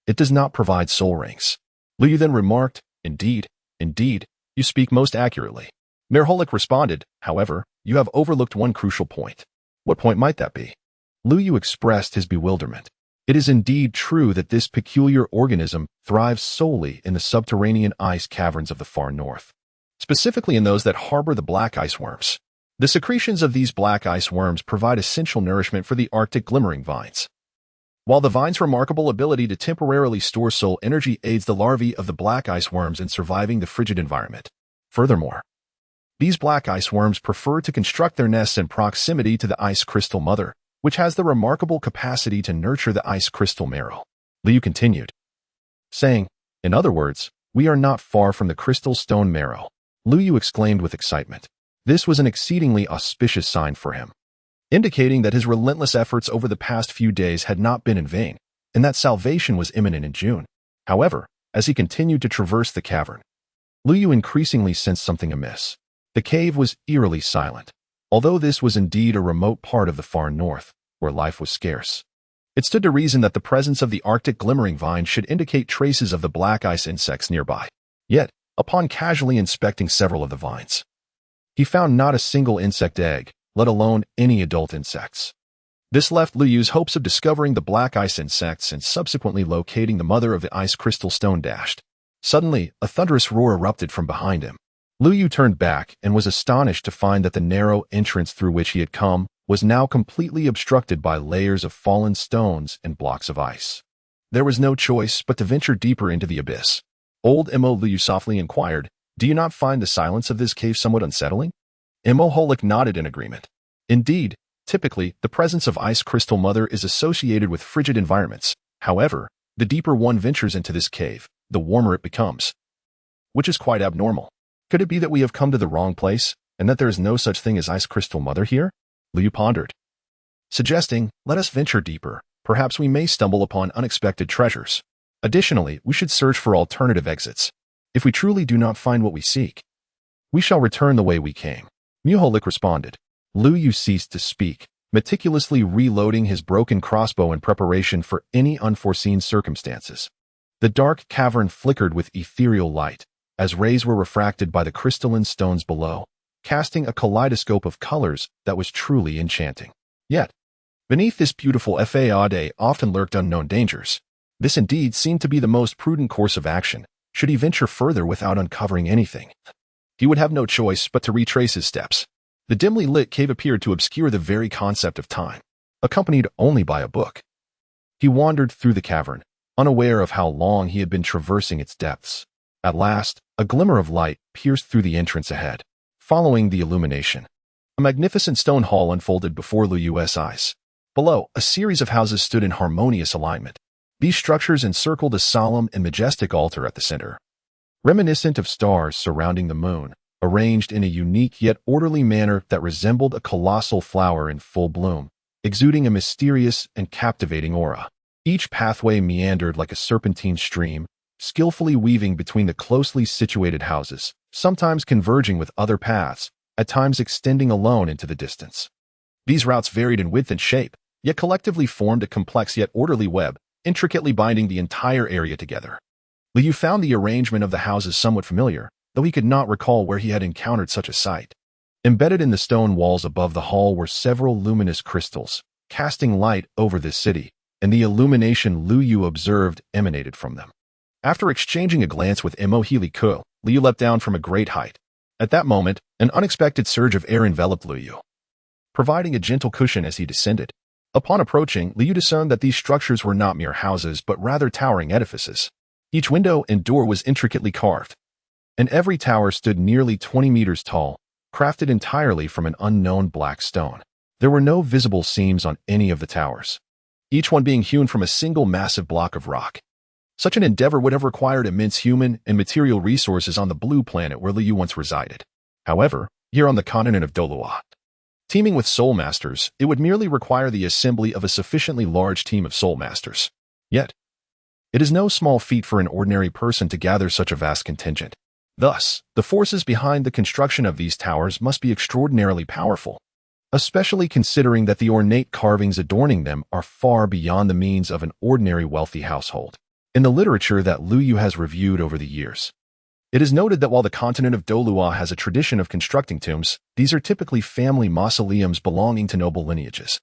It does not provide soul rings. Lu Yu then remarked, Indeed, you speak most accurately. Merholic responded, However, you have overlooked one crucial point. What point might that be? Lu Yu expressed his bewilderment. It is indeed true that this peculiar organism thrives solely in the subterranean ice caverns of the far north, specifically in those that harbor the black ice worms. The secretions of these black ice worms provide essential nourishment for the Arctic glimmering vines. While the vine's remarkable ability to temporarily store soul energy aids the larvae of the black ice worms in surviving the frigid environment. Furthermore, these black ice worms prefer to construct their nests in proximity to the ice crystal mother, which has the remarkable capacity to nurture the ice crystal marrow. Liu continued, saying, "In other words, we are not far from the crystal stone marrow." Lu Yu exclaimed with excitement. This was an exceedingly auspicious sign for him, indicating that his relentless efforts over the past few days had not been in vain, and that salvation was imminent in June. However, as he continued to traverse the cavern, Lu Yu increasingly sensed something amiss. The cave was eerily silent, although this was indeed a remote part of the far north, where life was scarce. It stood to reason that the presence of the Arctic glimmering vine should indicate traces of the black ice insects nearby. Yet, upon casually inspecting several of the vines, he found not a single insect egg, let alone any adult insects. This left Lu Yu's hopes of discovering the black ice insects and subsequently locating the mother of the ice crystal stone dashed. Suddenly, a thunderous roar erupted from behind him. Lu Yu turned back and was astonished to find that the narrow entrance through which he had come was now completely obstructed by layers of fallen stones and blocks of ice. There was no choice but to venture deeper into the abyss. Old Mo, Lu Yu softly inquired, "Do you not find the silence of this cave somewhat unsettling?" Mo Holik nodded in agreement. Indeed, typically, the presence of ice crystal mother is associated with frigid environments. However, the deeper one ventures into this cave, the warmer it becomes, which is quite abnormal. Could it be that we have come to the wrong place, and that there is no such thing as ice crystal mother here? Liu pondered, suggesting, "Let us venture deeper. Perhaps we may stumble upon unexpected treasures. Additionally, we should search for alternative exits. If we truly do not find what we seek, we shall return the way we came." Muholik responded. Lu Yu ceased to speak, meticulously reloading his broken crossbow in preparation for any unforeseen circumstances. The dark cavern flickered with ethereal light, as rays were refracted by the crystalline stones below, casting a kaleidoscope of colors that was truly enchanting. Yet, beneath this beautiful facade often lurked unknown dangers. This indeed seemed to be the most prudent course of action, should he venture further without uncovering anything. He would have no choice but to retrace his steps. The dimly lit cave appeared to obscure the very concept of time, accompanied only by a book. He wandered through the cavern, unaware of how long he had been traversing its depths. At last, a glimmer of light pierced through the entrance ahead. Following the illumination, a magnificent stone hall unfolded before Lu Yu's eyes. Below, a series of houses stood in harmonious alignment. These structures encircled a solemn and majestic altar at the center, reminiscent of stars surrounding the moon, arranged in a unique yet orderly manner that resembled a colossal flower in full bloom, exuding a mysterious and captivating aura. Each pathway meandered like a serpentine stream, skillfully weaving between the closely situated houses, sometimes converging with other paths, at times extending alone into the distance. These routes varied in width and shape, yet collectively formed a complex yet orderly web, intricately binding the entire area together. Liu found the arrangement of the houses somewhat familiar, though he could not recall where he had encountered such a sight. Embedded in the stone walls above the hall were several luminous crystals, casting light over this city, and the illumination Lu Yu observed emanated from them. After exchanging a glance with Mo Healy-Ku, Liu leapt down from a great height. At that moment, an unexpected surge of air enveloped Lu Yu, providing a gentle cushion as he descended. Upon approaching, Liu discerned that these structures were not mere houses but rather towering edifices. Each window and door was intricately carved, and every tower stood nearly 20 meters tall, crafted entirely from an unknown black stone. There were no visible seams on any of the towers, each one being hewn from a single massive block of rock. Such an endeavor would have required immense human and material resources on the blue planet where Liu once resided. However, here on the continent of Dolua, teeming with soul masters, it would merely require the assembly of a sufficiently large team of soul masters. Yet, it is no small feat for an ordinary person to gather such a vast contingent. Thus, the forces behind the construction of these towers must be extraordinarily powerful, especially considering that the ornate carvings adorning them are far beyond the means of an ordinary wealthy household. In the literature that Lu Yu has reviewed over the years, it is noted that while the continent of Dolua has a tradition of constructing tombs, these are typically family mausoleums belonging to noble lineages,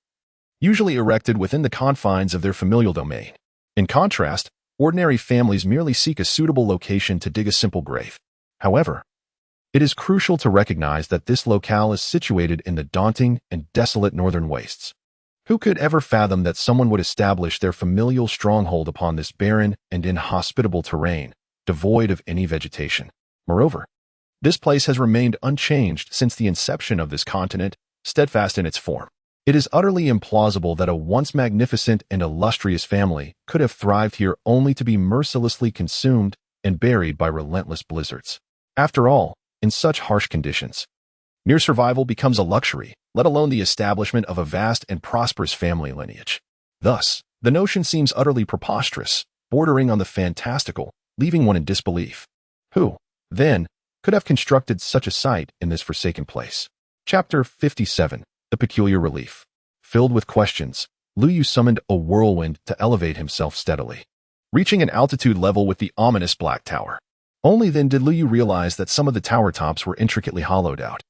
usually erected within the confines of their familial domain. In contrast, ordinary families merely seek a suitable location to dig a simple grave. However, it is crucial to recognize that this locale is situated in the daunting and desolate northern wastes, Who could ever fathom that someone would establish their familial stronghold upon this barren and inhospitable terrain, devoid of any vegetation? Moreover, this place has remained unchanged since the inception of this continent, steadfast in its form. It is utterly implausible that a once magnificent and illustrious family could have thrived here only to be mercilessly consumed and buried by relentless blizzards. After all, in such harsh conditions, mere survival becomes a luxury, let alone the establishment of a vast and prosperous family lineage. Thus, the notion seems utterly preposterous, bordering on the fantastical, leaving one in disbelief. Who, then, could have constructed such a site in this forsaken place? Chapter 57. The Peculiar Relief. Filled with questions, Lu Yu summoned a whirlwind to elevate himself steadily, reaching an altitude level with the ominous Black Tower. Only then did Lu Yu realize that some of the tower tops were intricately hollowed out,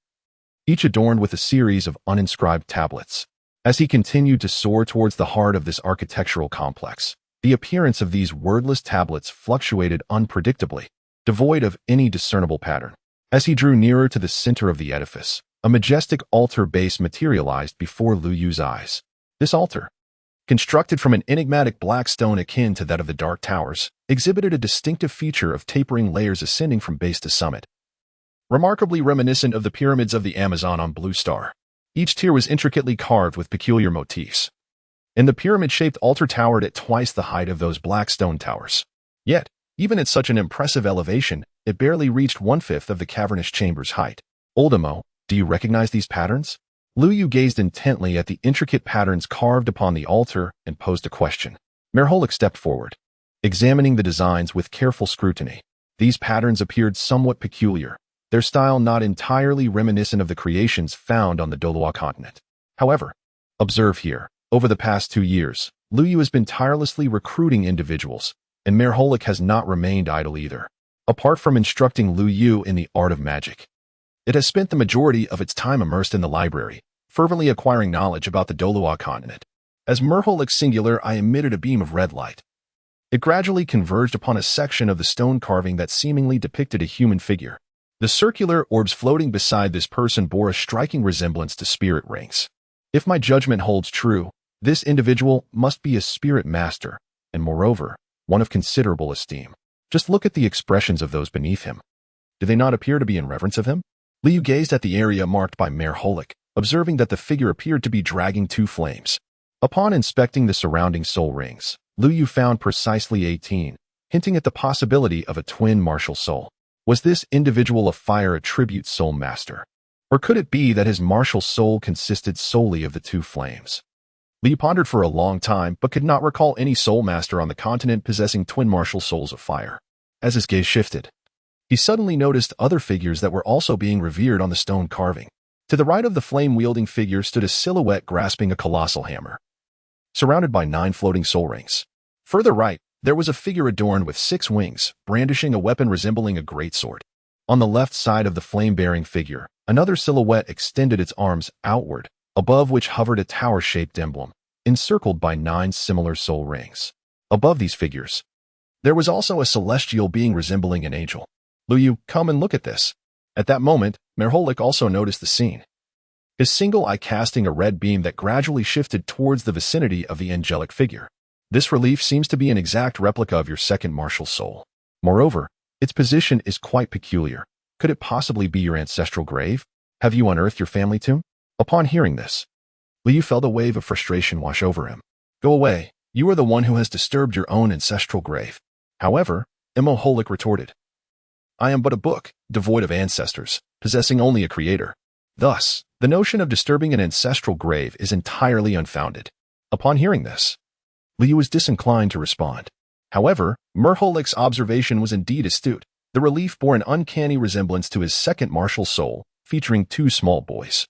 each adorned with a series of uninscribed tablets. As he continued to soar towards the heart of this architectural complex, the appearance of these wordless tablets fluctuated unpredictably, devoid of any discernible pattern. As he drew nearer to the center of the edifice, a majestic altar base materialized before Lu Yu's eyes. This altar, constructed from an enigmatic black stone akin to that of the Dark Towers, exhibited a distinctive feature of tapering layers ascending from base to summit, remarkably reminiscent of the pyramids of the Amazon on Blue Star. Each tier was intricately carved with peculiar motifs, and the pyramid-shaped altar towered at twice the height of those black stone towers. Yet, even at such an impressive elevation, it barely reached one-fifth of the cavernous chamber's height. Old Amo, do you recognize these patterns? Lu Yu gazed intently at the intricate patterns carved upon the altar and posed a question. Merholik stepped forward, examining the designs with careful scrutiny. These patterns appeared somewhat peculiar, their style not entirely reminiscent of the creations found on the Dolua continent. However, observe here, over the past 2 years, Lu Yu has been tirelessly recruiting individuals, and Merholik has not remained idle either. Apart from instructing Lu Yu in the art of magic, it has spent the majority of its time immersed in the library, fervently acquiring knowledge about the Dolua continent. As Merholik's singular eye emitted a beam of red light, it gradually converged upon a section of the stone carving that seemingly depicted a human figure. The circular orbs floating beside this person bore a striking resemblance to spirit rings. If my judgment holds true, this individual must be a spirit master, and moreover, one of considerable esteem. Just look at the expressions of those beneath him. Do they not appear to be in reverence of him? Lu Yu gazed at the area marked by Merholik, observing that the figure appeared to be dragging 2 flames. Upon inspecting the surrounding soul rings, Lu Yu found precisely 18, hinting at the possibility of a twin martial soul. Was this individual a fire attribute soul master? Or could it be that his martial soul consisted solely of the 2 flames? Lu Yu pondered for a long time, but could not recall any soul master on the continent possessing twin martial souls of fire. As his gaze shifted, he suddenly noticed other figures that were also being revered on the stone carving. To the right of the flame-wielding figure stood a silhouette grasping a colossal hammer, surrounded by 9 floating soul rings. Further right, there was a figure adorned with 6 wings, brandishing a weapon resembling a greatsword. On the left side of the flame-bearing figure, another silhouette extended its arms outward, above which hovered a tower-shaped emblem, encircled by 9 similar soul rings. Above these figures, there was also a celestial being resembling an angel. Lu Yu, come and look at this. At that moment, Merholik also noticed the scene, his single eye casting a red beam that gradually shifted towards the vicinity of the angelic figure. This relief seems to be an exact replica of your second martial soul. Moreover, its position is quite peculiar. Could it possibly be your ancestral grave? Have you unearthed your family tomb? Upon hearing this, Lu Yu felt a wave of frustration wash over him. Go away, you are the one who has disturbed your own ancestral grave. However, Merholik retorted, I am but a book, devoid of ancestors, possessing only a creator. Thus, the notion of disturbing an ancestral grave is entirely unfounded. Upon hearing this, Lu Yu was disinclined to respond. However, Merholik's observation was indeed astute. The relief bore an uncanny resemblance to his second martial soul, featuring 2 small boys,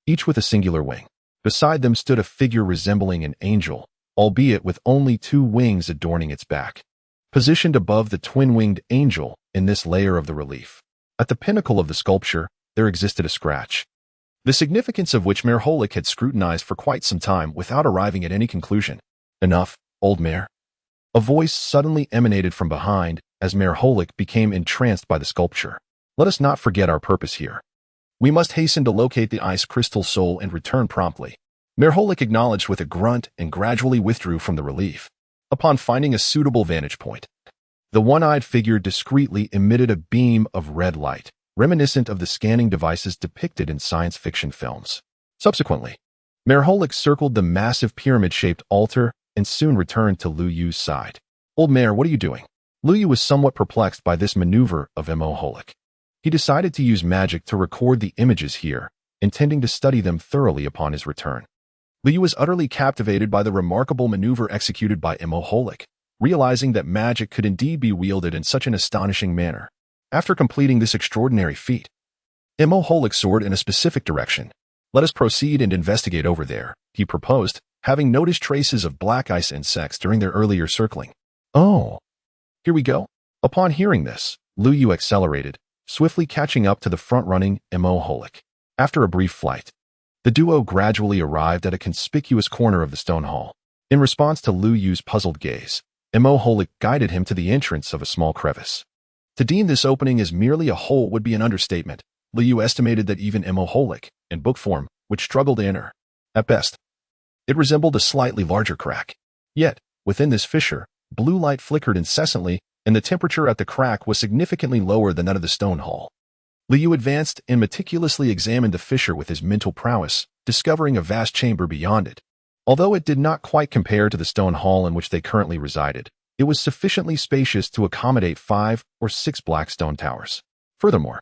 each with a singular wing. Beside them stood a figure resembling an angel, albeit with only 2 wings adorning its back. Positioned above the twin-winged angel in this layer of the relief, at the pinnacle of the sculpture, there existed a scratch, the significance of which Merholik had scrutinized for quite some time without arriving at any conclusion. Enough, old mare. A voice suddenly emanated from behind as Merholik became entranced by the sculpture. Let us not forget our purpose here. We must hasten to locate the ice crystal soul and return promptly. Merholik acknowledged with a grunt and gradually withdrew from the relief. Upon finding a suitable vantage point, the one-eyed figure discreetly emitted a beam of red light, reminiscent of the scanning devices depicted in science fiction films. Subsequently, Merholik circled the massive pyramid-shaped altar and soon returned to Lu Yu's side. "Old Mare, what are you doing?" Lu Yu was somewhat perplexed by this maneuver of Merholik. He decided to use magic to record the images here, intending to study them thoroughly upon his return. Lu Yu was utterly captivated by the remarkable maneuver executed by Merholik, realizing that magic could indeed be wielded in such an astonishing manner. After completing this extraordinary feat, Merholik soared in a specific direction. "Let us proceed and investigate over there," he proposed, having noticed traces of black ice insects during their earlier circling. "Oh, here we go." Upon hearing this, Lu Yu accelerated, swiftly catching up to the front-running Merholik. After a brief flight, the duo gradually arrived at a conspicuous corner of the stone hall. In response to Lu Yu's puzzled gaze, Merholik guided him to the entrance of a small crevice. To deem this opening as merely a hole would be an understatement. Lu Yu estimated that even Merholik, in book form, would struggle to enter. At best, it resembled a slightly larger crack. Yet, within this fissure, blue light flickered incessantly, and the temperature at the crack was significantly lower than that of the stone hall. Lu Yu advanced and meticulously examined the fissure with his mental prowess, discovering a vast chamber beyond it. Although it did not quite compare to the stone hall in which they currently resided, it was sufficiently spacious to accommodate 5 or 6 black stone towers. Furthermore,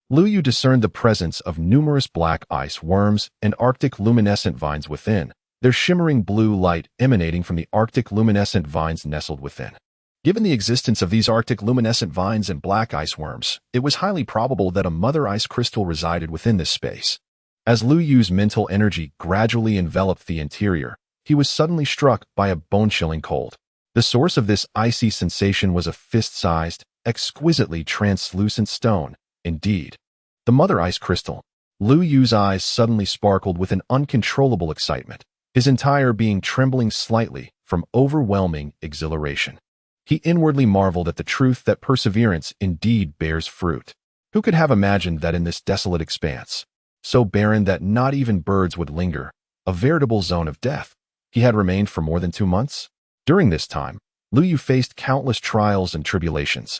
Lu Yu discerned the presence of numerous black ice worms and Arctic luminescent vines within, their shimmering blue light emanating from the Arctic luminescent vines nestled within. Given the existence of these Arctic luminescent vines and black ice worms, it was highly probable that a mother ice crystal resided within this space. As Lu Yu's mental energy gradually enveloped the interior, he was suddenly struck by a bone-chilling cold. The source of this icy sensation was a fist-sized, exquisitely translucent stone. Indeed, the mother ice crystal. Lu Yu's eyes suddenly sparkled with an uncontrollable excitement, his entire being trembling slightly from overwhelming exhilaration. He inwardly marveled at the truth that perseverance indeed bears fruit. Who could have imagined that in this desolate expanse, so barren that not even birds would linger, a veritable zone of death, he had remained for more than 2 months? During this time, Lu Yu faced countless trials and tribulations,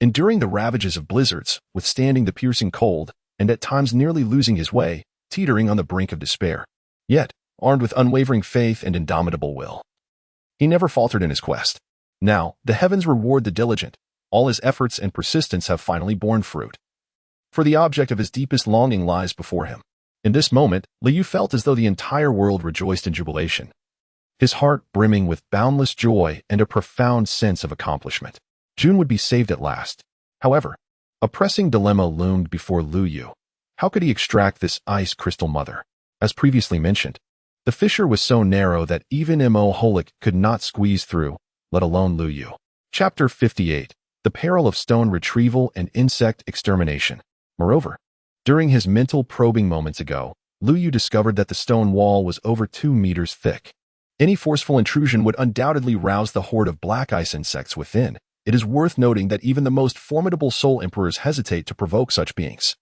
enduring the ravages of blizzards, withstanding the piercing cold, and at times nearly losing his way, teetering on the brink of despair. Yet, armed with unwavering faith and indomitable will, he never faltered in his quest. Now, the heavens reward the diligent. All his efforts and persistence have finally borne fruit. For the object of his deepest longing lies before him. In this moment, Lu Yu felt as though the entire world rejoiced in jubilation, his heart brimming with boundless joy and a profound sense of accomplishment. June would be saved at last. However, a pressing dilemma loomed before Lu Yu. How could he extract this ice crystal mother? As previously mentioned, the fissure was so narrow that even Merholik could not squeeze through, let alone Lu Yu. Chapter 58. The Peril of Stone Retrieval and Insect Extermination. Moreover, during his mental probing moments ago, Lu Yu discovered that the stone wall was over 2 meters thick. Any forceful intrusion would undoubtedly rouse the horde of black ice insects within. It is worth noting that even the most formidable soul emperors hesitate to provoke such beings.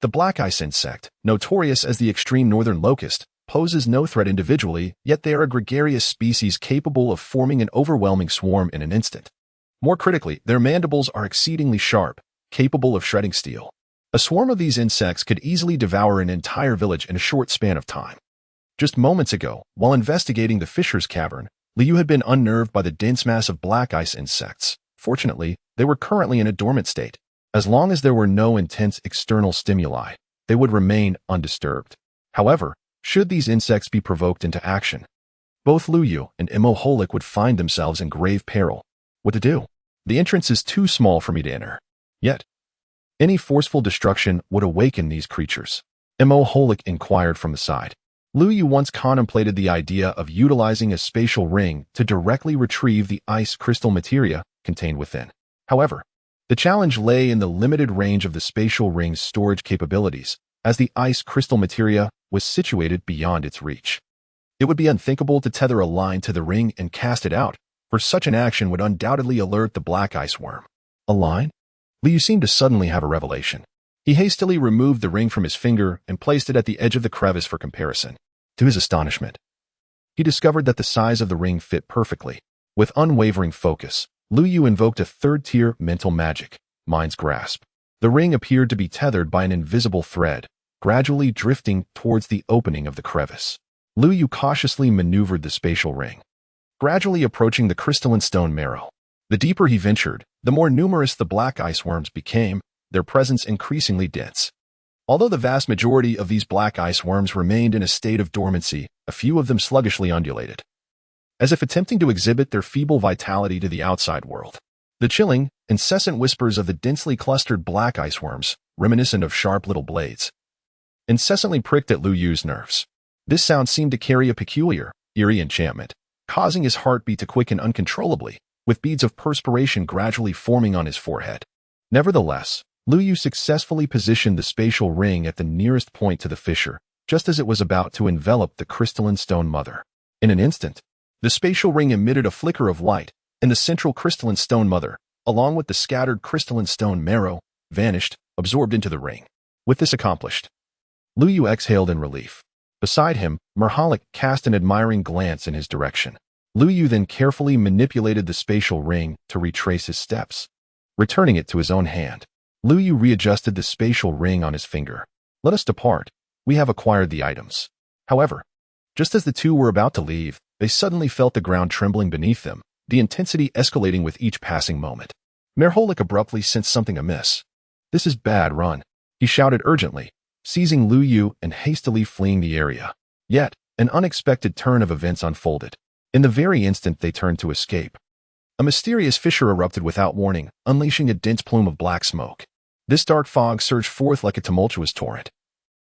The black ice insect, notorious as the extreme northern locust, poses no threat individually, yet they are a gregarious species capable of forming an overwhelming swarm in an instant. More critically, their mandibles are exceedingly sharp, capable of shredding steel. A swarm of these insects could easily devour an entire village in a short span of time. Just moments ago, while investigating the Fisher's Cavern, Lu Yu had been unnerved by the dense mass of black ice insects. Fortunately, they were currently in a dormant state. As long as there were no intense external stimuli, they would remain undisturbed. However, should these insects be provoked into action, both Lu Yu and Merholik would find themselves in grave peril. What to do? The entrance is too small for me to enter. Yet, any forceful destruction would awaken these creatures. Merholik inquired from the side. Lu Yu once contemplated the idea of utilizing a spatial ring to directly retrieve the ice crystal materia contained within. However, the challenge lay in the limited range of the spatial ring's storage capabilities, as the ice crystal materia was situated beyond its reach. It would be unthinkable to tether a line to the ring and cast it out, for such an action would undoubtedly alert the black ice worm. A line? Lu Yu seemed to suddenly have a revelation. He hastily removed the ring from his finger and placed it at the edge of the crevice for comparison. To his astonishment, he discovered that the size of the ring fit perfectly. With unwavering focus, Lu Yu invoked a third-tier mental magic, Mind's Grasp. The ring appeared to be tethered by an invisible thread, gradually drifting towards the opening of the crevice. Lu Yu cautiously maneuvered the spatial ring, gradually approaching the crystalline stone marrow. The deeper he ventured, the more numerous the black ice worms became, their presence increasingly dense. Although the vast majority of these black ice worms remained in a state of dormancy, a few of them sluggishly undulated, as if attempting to exhibit their feeble vitality to the outside world. The chilling, incessant whispers of the densely clustered black ice worms, reminiscent of sharp little blades, incessantly pricked at Lu Yu's nerves. This sound seemed to carry a peculiar, eerie enchantment, causing his heartbeat to quicken uncontrollably, with beads of perspiration gradually forming on his forehead. Nevertheless, Lu Yu successfully positioned the spatial ring at the nearest point to the fissure, just as it was about to envelop the crystalline stone mother. In an instant, the spatial ring emitted a flicker of light, and the central crystalline stone mother, along with the scattered crystalline stone marrow, vanished, absorbed into the ring. With this accomplished, Lu Yu exhaled in relief. Beside him, Mirhalik cast an admiring glance in his direction. Lu Yu then carefully manipulated the spatial ring to retrace his steps. Returning it to his own hand, Lu Yu readjusted the spatial ring on his finger. Let us depart. We have acquired the items. However, just as the two were about to leave, they suddenly felt the ground trembling beneath them, the intensity escalating with each passing moment. Mirhalik abruptly sensed something amiss. This is bad, run, he shouted urgently, seizing Lu Yu and hastily fleeing the area. Yet, an unexpected turn of events unfolded. In the very instant they turned to escape, a mysterious fissure erupted without warning, unleashing a dense plume of black smoke. This dark fog surged forth like a tumultuous torrent,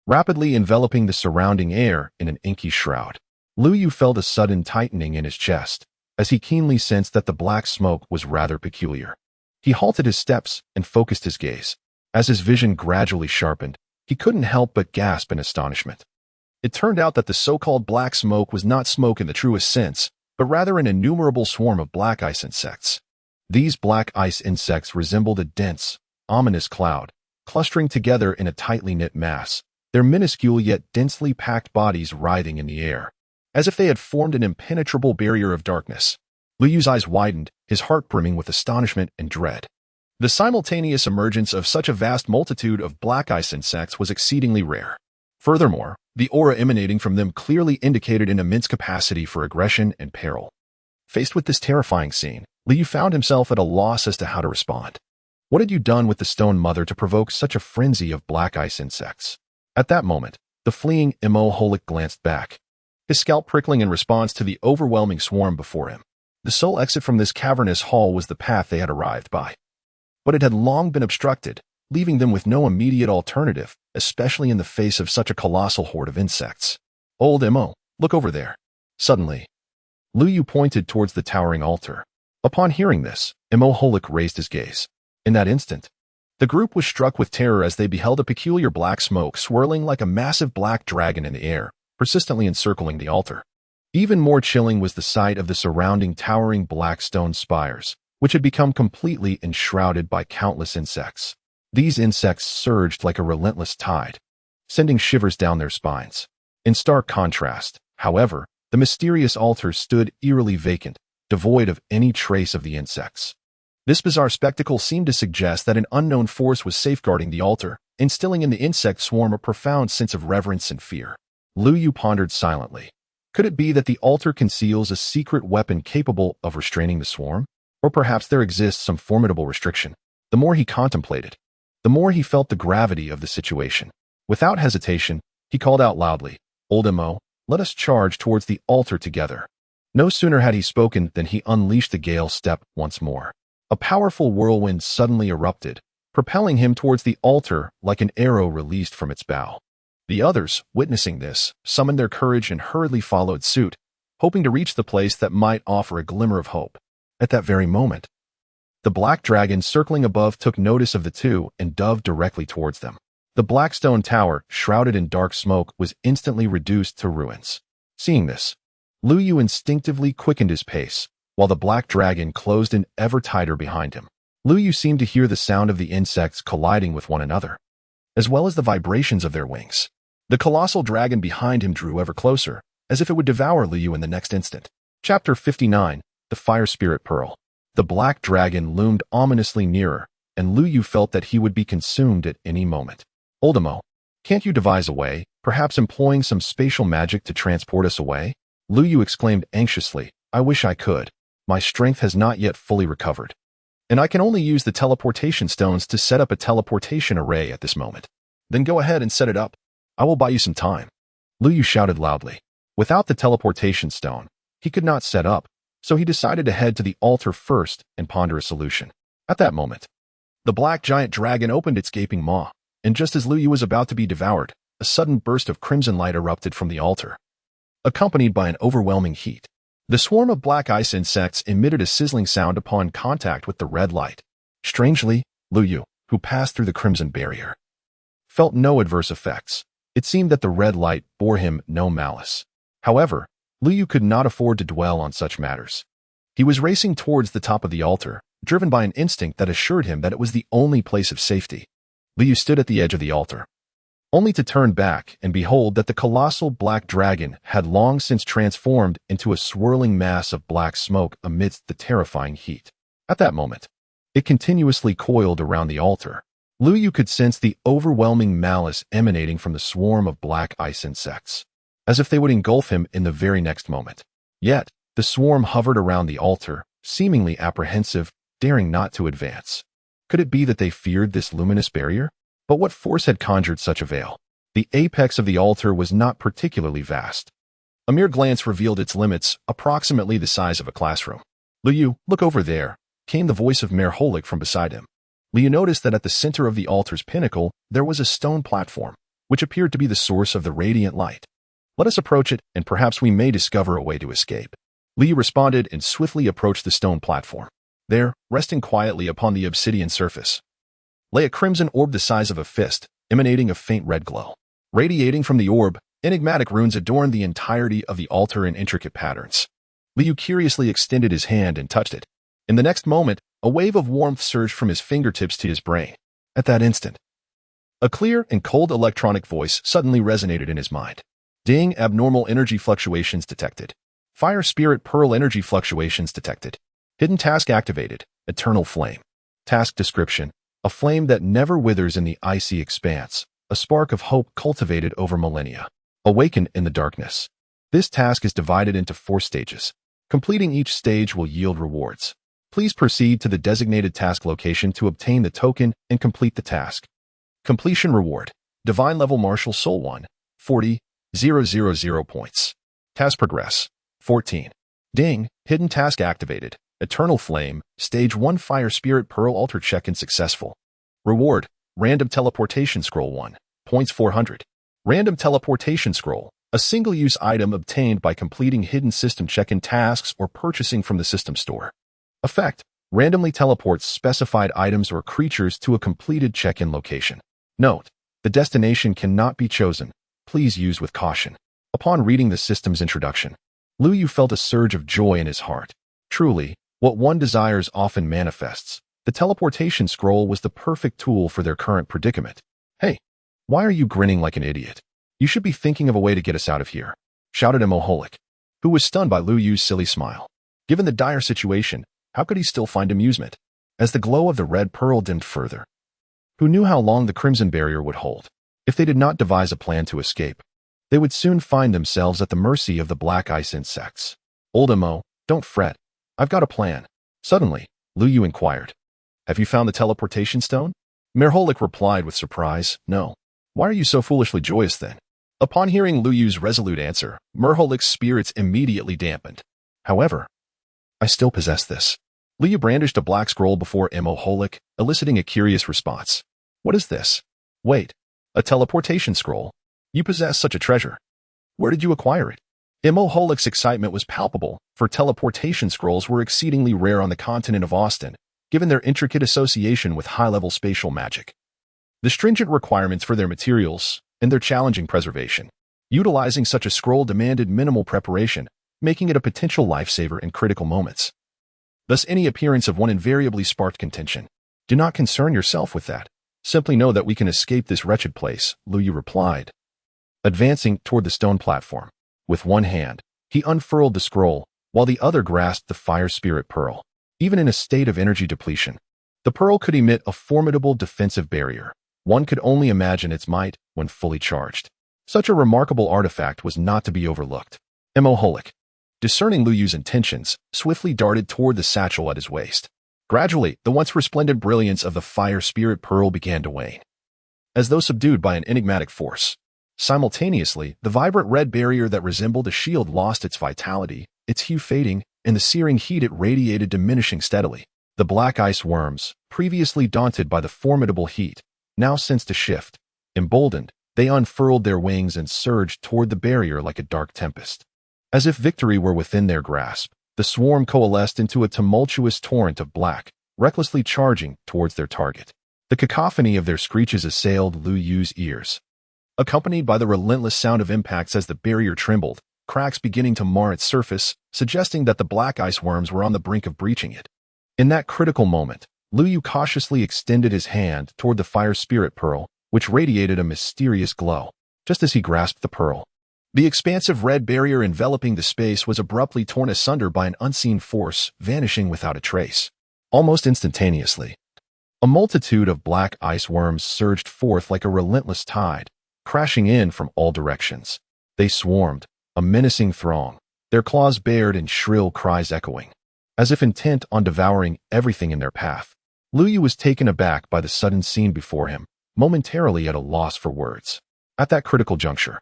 rapidly enveloping the surrounding air in an inky shroud. Lu Yu felt a sudden tightening in his chest, as he keenly sensed that the black smoke was rather peculiar. He halted his steps and focused his gaze. As his vision gradually sharpened, he couldn't help but gasp in astonishment. It turned out that the so-called black smoke was not smoke in the truest sense, but rather an innumerable swarm of black ice insects. These black ice insects resembled a dense, ominous cloud, clustering together in a tightly knit mass, their minuscule yet densely packed bodies writhing in the air, as if they had formed an impenetrable barrier of darkness. Lu Yu's eyes widened, his heart brimming with astonishment and dread. The simultaneous emergence of such a vast multitude of black ice insects was exceedingly rare. Furthermore, the aura emanating from them clearly indicated an immense capacity for aggression and peril. Faced with this terrifying scene, Lu Yu found himself at a loss as to how to respond. What had you done with the stone mother to provoke such a frenzy of black ice insects? At that moment, the fleeing Mirhalik glanced back, his scalp prickling in response to the overwhelming swarm before him. The sole exit from this cavernous hall was the path they had arrived by, but it had long been obstructed, leaving them with no immediate alternative, especially in the face of such a colossal horde of insects. Old Mo, look over there. Suddenly, Lu Yu pointed towards the towering altar. Upon hearing this, Mirhalik raised his gaze. In that instant, the group was struck with terror as they beheld a peculiar black smoke swirling like a massive black dragon in the air, persistently encircling the altar. Even more chilling was the sight of the surrounding towering black stone spires, which had become completely enshrouded by countless insects. These insects surged like a relentless tide, sending shivers down their spines. In stark contrast, however, the mysterious altar stood eerily vacant, devoid of any trace of the insects. This bizarre spectacle seemed to suggest that an unknown force was safeguarding the altar, instilling in the insect swarm a profound sense of reverence and fear. Lu Yu pondered silently. Could it be that the altar conceals a secret weapon capable of restraining the swarm? Or perhaps there exists some formidable restriction. The more he contemplated, the more he felt the gravity of the situation. Without hesitation, he called out loudly, "Old Mo, let us charge towards the altar together." No sooner had he spoken than he unleashed the gale step once more. A powerful whirlwind suddenly erupted, propelling him towards the altar like an arrow released from its bow. The others, witnessing this, summoned their courage and hurriedly followed suit, hoping to reach the place that might offer a glimmer of hope. At that very moment, the black dragon circling above took notice of the two and dove directly towards them. The black stone tower, shrouded in dark smoke, was instantly reduced to ruins. Seeing this, Lu Yu instinctively quickened his pace, while the black dragon closed in ever tighter behind him. Lu Yu seemed to hear the sound of the insects colliding with one another, as well as the vibrations of their wings. The colossal dragon behind him drew ever closer, as if it would devour Liu in the next instant. Chapter 59. The Fire Spirit Pearl. The black dragon loomed ominously nearer, and Liu felt that he would be consumed at any moment. Oldemo, can't you devise a way, perhaps employing some spatial magic to transport us away? Liu exclaimed anxiously, I wish I could. My strength has not yet fully recovered. And I can only use the teleportation stones to set up a teleportation array at this moment. Then go ahead and set it up. I will buy you some time. Liu shouted loudly. Without the teleportation stone, he could not set up, so he decided to head to the altar first and ponder a solution. At that moment, the black giant dragon opened its gaping maw, and just as Liu was about to be devoured, a sudden burst of crimson light erupted from the altar, accompanied by an overwhelming heat. The swarm of black ice insects emitted a sizzling sound upon contact with the red light. Strangely, Liu, who passed through the crimson barrier, felt no adverse effects. It seemed that the red light bore him no malice. However, Liu could not afford to dwell on such matters. He was racing towards the top of the altar, driven by an instinct that assured him that it was the only place of safety. Liu stood at the edge of the altar, only to turn back and behold that the colossal black dragon had long since transformed into a swirling mass of black smoke amidst the terrifying heat. At that moment, it continuously coiled around the altar. Liu could sense the overwhelming malice emanating from the swarm of black ice insects, as if they would engulf him in the very next moment. Yet, the swarm hovered around the altar, seemingly apprehensive, daring not to advance. Could it be that they feared this luminous barrier? But what force had conjured such a veil? The apex of the altar was not particularly vast. A mere glance revealed its limits, approximately the size of a classroom. Liu, look over there, came the voice of Merholik from beside him. Liu noticed that at the center of the altar's pinnacle, there was a stone platform, which appeared to be the source of the radiant light. Let us approach it, and perhaps we may discover a way to escape. Liu responded and swiftly approached the stone platform. There, resting quietly upon the obsidian surface, lay a crimson orb the size of a fist, emanating a faint red glow. Radiating from the orb, enigmatic runes adorned the entirety of the altar in intricate patterns. Liu curiously extended his hand and touched it. In the next moment, a wave of warmth surged from his fingertips to his brain. At that instant, a clear and cold electronic voice suddenly resonated in his mind. Ding, abnormal energy fluctuations detected. Fire Spirit Pearl energy fluctuations detected. Hidden task activated. Eternal flame. Task description. A flame that never withers in the icy expanse. A spark of hope cultivated over millennia. Awaken in the darkness. This task is divided into 4 stages. Completing each stage will yield rewards. Please proceed to the designated task location to obtain the token and complete the task. Completion reward. Divine level Martial Soul 1. 40,000 points. Task progress. 14. Ding. Hidden task activated. Eternal Flame, Stage 1 Fire Spirit Pearl Altar check-in successful. Reward, Random Teleportation Scroll 1. Points 400. Random Teleportation Scroll, a single-use item obtained by completing hidden system check-in tasks or purchasing from the system store. Effect, randomly teleports specified items or creatures to a completed check-in location. Note, the destination cannot be chosen. Please use with caution. Upon reading the system's introduction, Liu felt a surge of joy in his heart. Truly, what one desires often manifests. The teleportation scroll was the perfect tool for their current predicament. Hey, why are you grinning like an idiot? You should be thinking of a way to get us out of here, shouted Merholik, who was stunned by Liu's silly smile. Given the dire situation, how could he still find amusement? As the glow of the red pearl dimmed further, who knew how long the crimson barrier would hold? If they did not devise a plan to escape, they would soon find themselves at the mercy of the black ice insects. Oldemo, don't fret. I've got a plan. Suddenly, Liu inquired. Have you found the teleportation stone? Merholik replied with surprise, no. Why are you so foolishly joyous then? Upon hearing Liu's resolute answer, Merholik's spirits immediately dampened. However, I still possess this. Liu brandished a black scroll before Merholik, eliciting a curious response. What is this? Wait, a teleportation scroll? You possess such a treasure. Where did you acquire it? Merholik's excitement was palpable, for teleportation scrolls were exceedingly rare on the continent of Austin, given their intricate association with high-level spatial magic. The stringent requirements for their materials, and their challenging preservation. Utilizing such a scroll demanded minimal preparation, making it a potential lifesaver in critical moments. Thus any appearance of one invariably sparked contention. Do not concern yourself with that. Simply know that we can escape this wretched place, Liu replied. advancing toward the stone platform. With one hand, he unfurled the scroll, while the other grasped the fire spirit pearl. Even in a state of energy depletion, the pearl could emit a formidable defensive barrier. One could only imagine its might when fully charged. Such a remarkable artifact was not to be overlooked. Moholik, discerning Lu Yu's intentions, swiftly darted toward the satchel at his waist. Gradually, the once resplendent brilliance of the fire spirit pearl began to wane, as though subdued by an enigmatic force. Simultaneously, the vibrant red barrier that resembled a shield lost its vitality, its hue fading, and the searing heat it radiated diminishing steadily. The black ice worms, previously daunted by the formidable heat, now sensed a shift. Emboldened, they unfurled their wings and surged toward the barrier like a dark tempest. As if victory were within their grasp, the swarm coalesced into a tumultuous torrent of black, recklessly charging towards their target. The cacophony of their screeches assailed Lu Yu's ears, accompanied by the relentless sound of impacts as the barrier trembled, cracks beginning to mar its surface, suggesting that the black ice worms were on the brink of breaching it. In that critical moment, Lu Yu cautiously extended his hand toward the fire spirit pearl, which radiated a mysterious glow. Just as he grasped the pearl, the expansive red barrier enveloping the space was abruptly torn asunder by an unseen force, vanishing without a trace. Almost instantaneously, a multitude of black ice worms surged forth like a relentless tide, crashing in from all directions. They swarmed, a menacing throng, their claws bared and shrill cries echoing, as if intent on devouring everything in their path. Lu Yu was taken aback by the sudden scene before him, momentarily at a loss for words. At that critical juncture,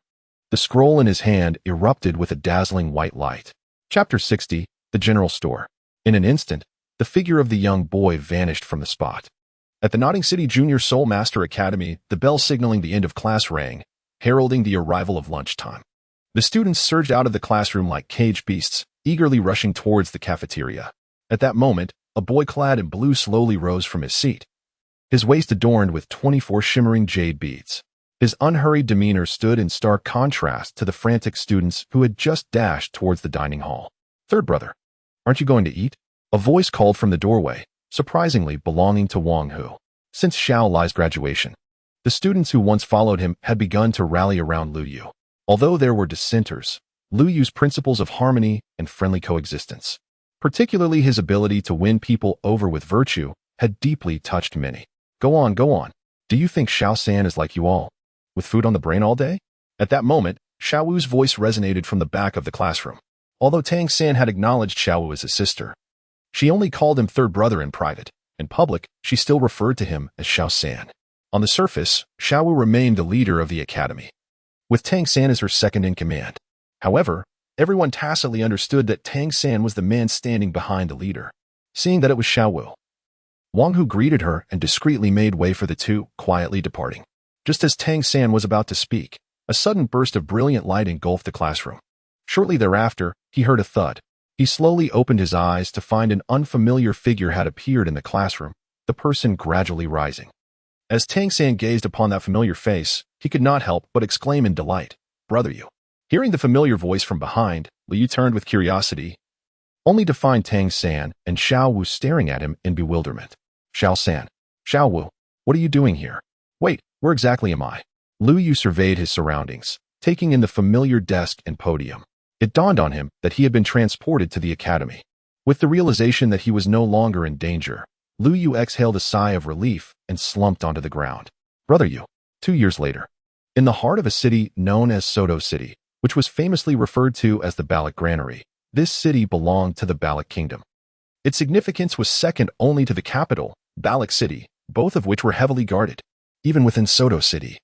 the scroll in his hand erupted with a dazzling white light. Chapter 60, The General Store. In an instant, the figure of the young boy vanished from the spot. At the Notting City Junior Soul Master Academy, the bell signaling the end of class rang, heralding the arrival of lunchtime. The students surged out of the classroom like caged beasts, eagerly rushing towards the cafeteria. At that moment, a boy clad in blue slowly rose from his seat, his waist adorned with 24 shimmering jade beads. His unhurried demeanor stood in stark contrast to the frantic students who had just dashed towards the dining hall. "Third brother, aren't you going to eat?" A voice called from the doorway, surprisingly belonging to Wang Hu. Since Xiao Lai's graduation, the students who once followed him had begun to rally around Lu Yu. Although there were dissenters, Lu Yu's principles of harmony and friendly coexistence, particularly his ability to win people over with virtue, had deeply touched many. Go on. Do you think Xiao San is like you all, with food on the brain all day?" At that moment, Xiao Wu's voice resonated from the back of the classroom. Although Tang San had acknowledged Xiao Wu as his sister, she only called him third brother in private. In public, she still referred to him as Xiao San. On the surface, Xiao Wu remained the leader of the academy, with Tang San as her second in command. However, everyone tacitly understood that Tang San was the man standing behind the leader. Seeing that it was Xiao Wu, Wang Hu greeted her and discreetly made way for the two, quietly departing. Just as Tang San was about to speak, a sudden burst of brilliant light engulfed the classroom. Shortly thereafter, he heard a thud. He slowly opened his eyes to find an unfamiliar figure had appeared in the classroom, the person gradually rising. As Tang San gazed upon that familiar face, he could not help but exclaim in delight, "Brother Yu." Hearing the familiar voice from behind, Lu Yu turned with curiosity, only to find Tang San and Xiao Wu staring at him in bewilderment. "Xiao San, Xiao Wu, what are you doing here? Wait, where exactly am I?" Lu Yu surveyed his surroundings, taking in the familiar desk and podium. It dawned on him that he had been transported to the academy. With the realization that he was no longer in danger, Lu Yu exhaled a sigh of relief and slumped onto the ground. Brother Yu. 2 years later, in the heart of a city known as Soto City, which was famously referred to as the Balak Granary, this city belonged to the Balak Kingdom. Its significance was second only to the capital, Balak City, both of which were heavily guarded. Even within Soto City,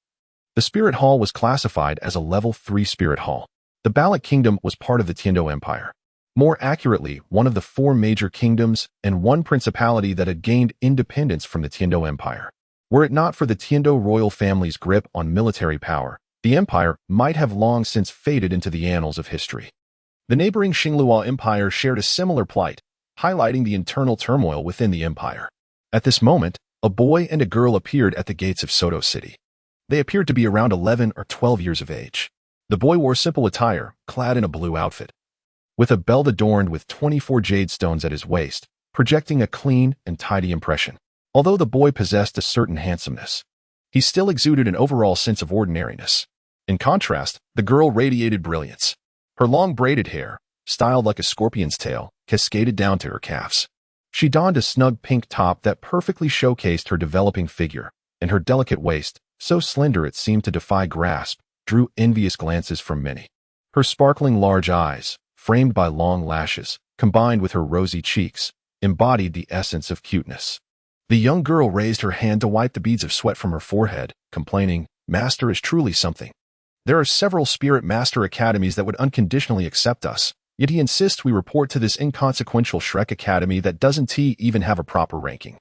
the Spirit Hall was classified as a Level 3 Spirit Hall. The Balak Kingdom was part of the Tiando Empire. More accurately, one of the 4 major kingdoms and one principality that had gained independence from the Tiando Empire. Were it not for the Tiando royal family's grip on military power, the empire might have long since faded into the annals of history. The neighboring Xinglua Empire shared a similar plight, highlighting the internal turmoil within the empire. At this moment, a boy and a girl appeared at the gates of Soto City. They appeared to be around 11 or 12 years of age. The boy wore simple attire, clad in a blue outfit, with a belt adorned with 24 jade stones at his waist, projecting a clean and tidy impression. Although the boy possessed a certain handsomeness, he still exuded an overall sense of ordinariness. In contrast, the girl radiated brilliance. Her long braided hair, styled like a scorpion's tail, cascaded down to her calves. She donned a snug pink top that perfectly showcased her developing figure, and her delicate waist, so slender it seemed to defy grasp, drew envious glances from many. Her sparkling large eyes, framed by long lashes, combined with her rosy cheeks, embodied the essence of cuteness. The young girl raised her hand to wipe the beads of sweat from her forehead, complaining, "Master is truly something. There are several Spirit Master Academies that would unconditionally accept us, yet he insists we report to this inconsequential Shrek Academy that doesn't even have a proper ranking.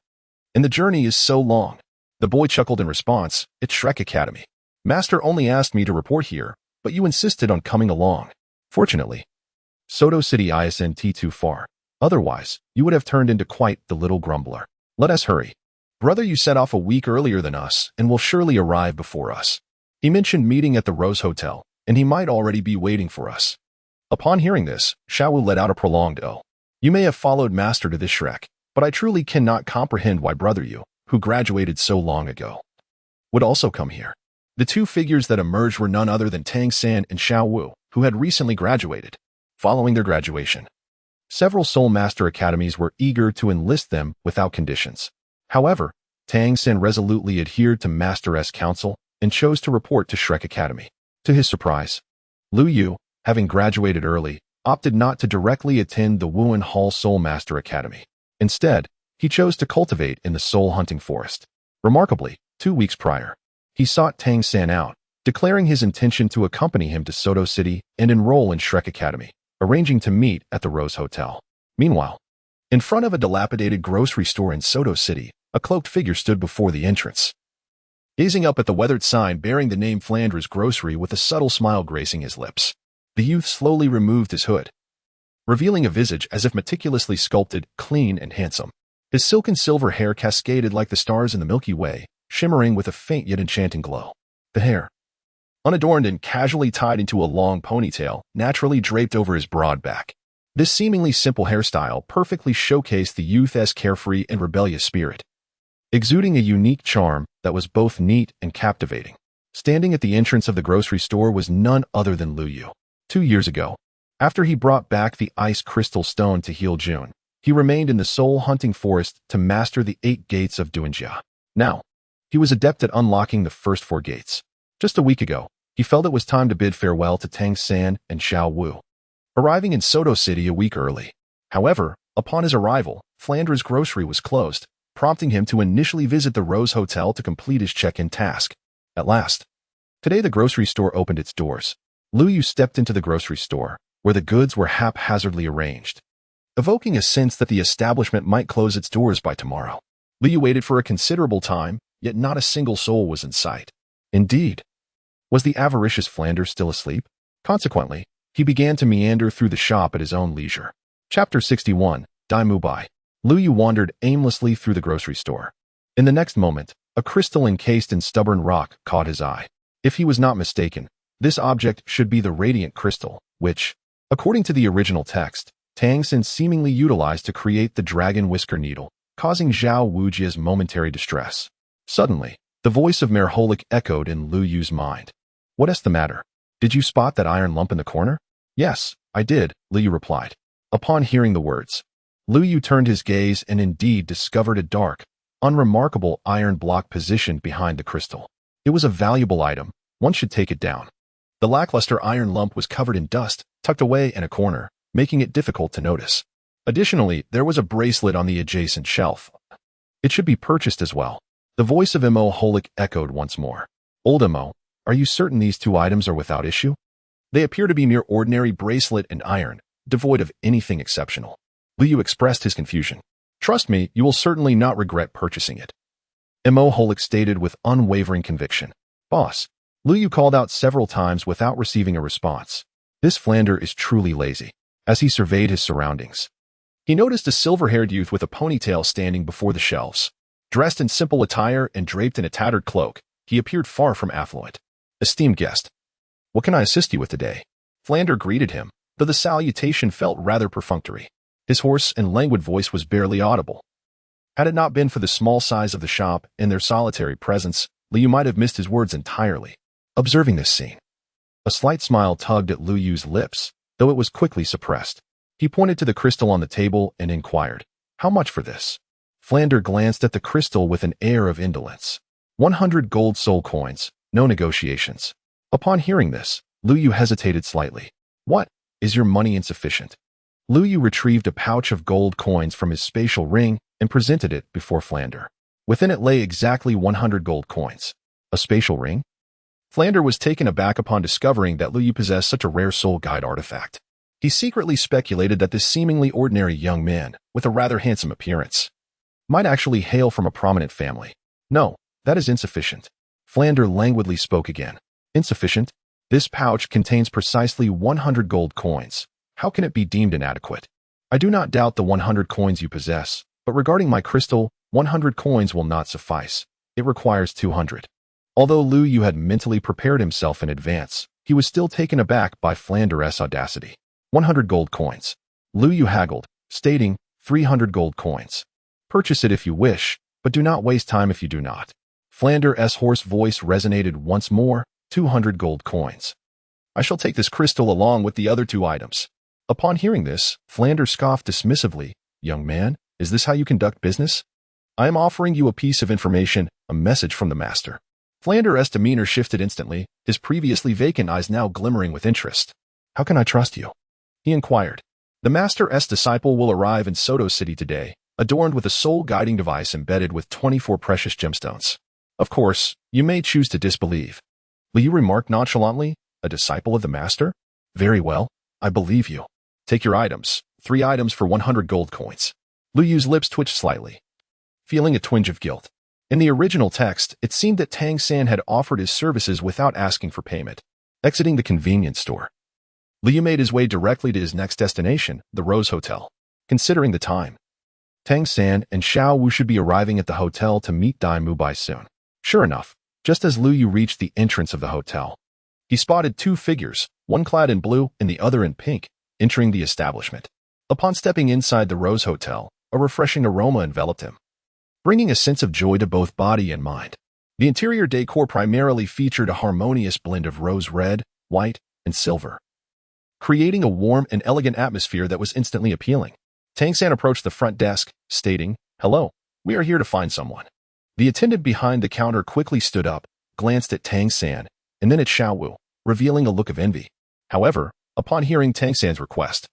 And the journey is so long." The boy chuckled in response, "It's Shrek Academy. Master only asked me to report here, but you insisted on coming along. Fortunately, Soto City isn't too far. Otherwise, you would have turned into quite the little grumbler. Let us hurry. Brother, you set off a week earlier than us and will surely arrive before us." He mentioned meeting at the Rose Hotel, and he might already be waiting for us. Upon hearing this, Xiaowu let out a prolonged "Oh." "You may have followed Master to this Shrek, but I truly cannot comprehend why brother you, who graduated so long ago, would also come here." The two figures that emerged were none other than Tang San and Xiaowu, who had recently graduated. Following their graduation, several Soul Master Academies were eager to enlist them without conditions. However, Tang San resolutely adhered to Master S counsel and chose to report to Shrek Academy. To his surprise, Lu Yu, having graduated early, opted not to directly attend the Wuhan Hall Soul Master Academy. Instead, he chose to cultivate in the Soul Hunting Forest. Remarkably, 2 weeks prior, he sought Tang San out, declaring his intention to accompany him to Soto City and enroll in Shrek Academy, arranging to meet at the Rose Hotel. Meanwhile, in front of a dilapidated grocery store in Soto City, a cloaked figure stood before the entrance, gazing up at the weathered sign bearing the name Flanders Grocery with a subtle smile gracing his lips. The youth slowly removed his hood, revealing a visage as if meticulously sculpted, clean and handsome. His silken silver hair cascaded like the stars in the Milky Way, shimmering with a faint yet enchanting glow. The hair, unadorned and casually tied into a long ponytail, naturally draped over his broad back. This seemingly simple hairstyle perfectly showcased the youth's carefree and rebellious spirit, exuding a unique charm that was both neat and captivating. Standing at the entrance of the grocery store was none other than Lu Yu. 2 years ago, after he brought back the ice crystal stone to heal June, he remained in the Soul Hunting Forest to master the 8 gates of Duanjia. Now, he was adept at unlocking the first 4 gates. Just a week ago, he felt it was time to bid farewell to Tang San and Xiaowu, arriving in Soto City a week early. However, upon his arrival, Flanders Grocery was closed, prompting him to initially visit the Rose Hotel to complete his check-in task. At last, today the grocery store opened its doors. Lu Yu stepped into the grocery store, where the goods were haphazardly arranged, evoking a sense that the establishment might close its doors by tomorrow. Lu Yu waited for a considerable time, yet not a single soul was in sight. Indeed, was the avaricious Flanders still asleep? Consequently, he began to meander through the shop at his own leisure. Chapter 61, Dai Mubai. Lu Yu wandered aimlessly through the grocery store. In the next moment, a crystal encased in stubborn rock caught his eye. If he was not mistaken, this object should be the radiant crystal, which, according to the original text, Tang San seemingly utilized to create the dragon whisker needle, causing Zhao Wujia's momentary distress. Suddenly, the voice of Merholik echoed in Lu Yu's mind. "What's the matter? Did you spot that iron lump in the corner?" "Yes, I did," Lu Yu replied. Upon hearing the words, Lu Yu turned his gaze and indeed discovered a dark, unremarkable iron block positioned behind the crystal. It was a valuable item. One should take it down. The lackluster iron lump was covered in dust, tucked away in a corner, making it difficult to notice. Additionally, there was a bracelet on the adjacent shelf. It should be purchased as well. The voice of Mo Holik echoed once more. "Old Mo, are you certain these 2 items are without issue? They appear to be mere ordinary bracelet and iron, devoid of anything exceptional." Lu Yu expressed his confusion. "Trust me, you will certainly not regret purchasing it," Mo Holik stated with unwavering conviction. "Boss," Lu Yu called out several times without receiving a response. This Flander is truly lazy. As he surveyed his surroundings, he noticed a silver-haired youth with a ponytail standing before the shelves. Dressed in simple attire and draped in a tattered cloak, he appeared far from affluent. "Esteemed guest, what can I assist you with today?" Flander greeted him, though the salutation felt rather perfunctory. His hoarse and languid voice was barely audible. Had it not been for the small size of the shop and their solitary presence, Lu Yu might have missed his words entirely. Observing this scene, A slight smile tugged at Lu Yu's lips, though it was quickly suppressed. He pointed to the crystal on the table and inquired, "How much for this?" Flander glanced at the crystal with an air of indolence. 100 gold soul coins, no negotiations. Upon hearing this, Lu Yu hesitated slightly. "What? Is your money insufficient?" Lu Yu retrieved a pouch of gold coins from his spatial ring and presented it before Flander. Within it lay exactly 100 gold coins. A spatial ring? Flander was taken aback upon discovering that Lu Yu possessed such a rare soul guide artifact. He secretly speculated that this seemingly ordinary young man, with a rather handsome appearance, might actually hail from a prominent family. "No, that is insufficient." Flander languidly spoke again. "Insufficient? This pouch contains precisely 100 gold coins. How can it be deemed inadequate? I do not doubt the 100 coins you possess, but regarding my crystal, 100 coins will not suffice. It requires 200. Although Lu Yu had mentally prepared himself in advance, he was still taken aback by Flander's audacity. 100 gold coins. Lu Yu haggled, stating 300 gold coins. "Purchase it if you wish, but do not waste time if you do not." Flander's hoarse voice resonated once more, 200 gold coins. "I shall take this crystal along with the other 2 items." Upon hearing this, Flander scoffed dismissively. "Young man, is this how you conduct business? I am offering you a piece of information, a message from the master." Flander's demeanor shifted instantly, his previously vacant eyes now glimmering with interest. "How can I trust you?" he inquired. "The master's disciple will arrive in Soto City today, adorned with a soul-guiding device embedded with 24 precious gemstones. Of course, you may choose to disbelieve." Lu Yu remarked nonchalantly, "A disciple of the master? Very well, I believe you. Take your items, 3 items for 100 gold coins." Lu Yu's lips twitched slightly, feeling a twinge of guilt. In the original text, it seemed that Tang San had offered his services without asking for payment. Exiting the convenience store, Lu Yu made his way directly to his next destination, the Rose Hotel. Considering the time, Tang San and Xiao Wu should be arriving at the hotel to meet Dai Mu Bai soon. Sure enough, just as Lu Yu reached the entrance of the hotel, he spotted 2 figures, one clad in blue and the other in pink, entering the establishment. Upon stepping inside the Rose Hotel, a refreshing aroma enveloped him, bringing a sense of joy to both body and mind. The interior decor primarily featured a harmonious blend of rose red, white, and silver, creating a warm and elegant atmosphere that was instantly appealing. Tang San approached the front desk, stating, "Hello, we are here to find someone." The attendant behind the counter quickly stood up, glanced at Tang San, and then at Xiao Wu, revealing a look of envy. However, upon hearing Tang San's request,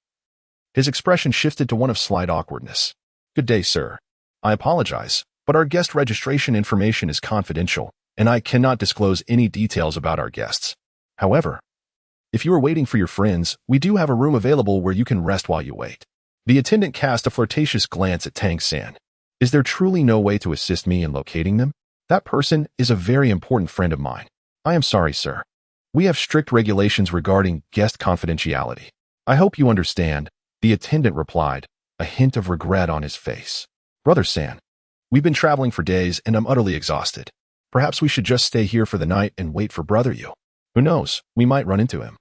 his expression shifted to one of slight awkwardness. "Good day, sir. I apologize, but our guest registration information is confidential, and I cannot disclose any details about our guests. However, if you are waiting for your friends, we do have a room available where you can rest while you wait." The attendant cast a flirtatious glance at Tang San. "Is there truly no way to assist me in locating them? That person is a very important friend of mine." "I am sorry, sir. We have strict regulations regarding guest confidentiality. I hope you understand," the attendant replied, a hint of regret on his face. "Brother San, we've been traveling for days and I'm utterly exhausted. Perhaps we should just stay here for the night and wait for Brother Yu. Who knows, we might run into him,"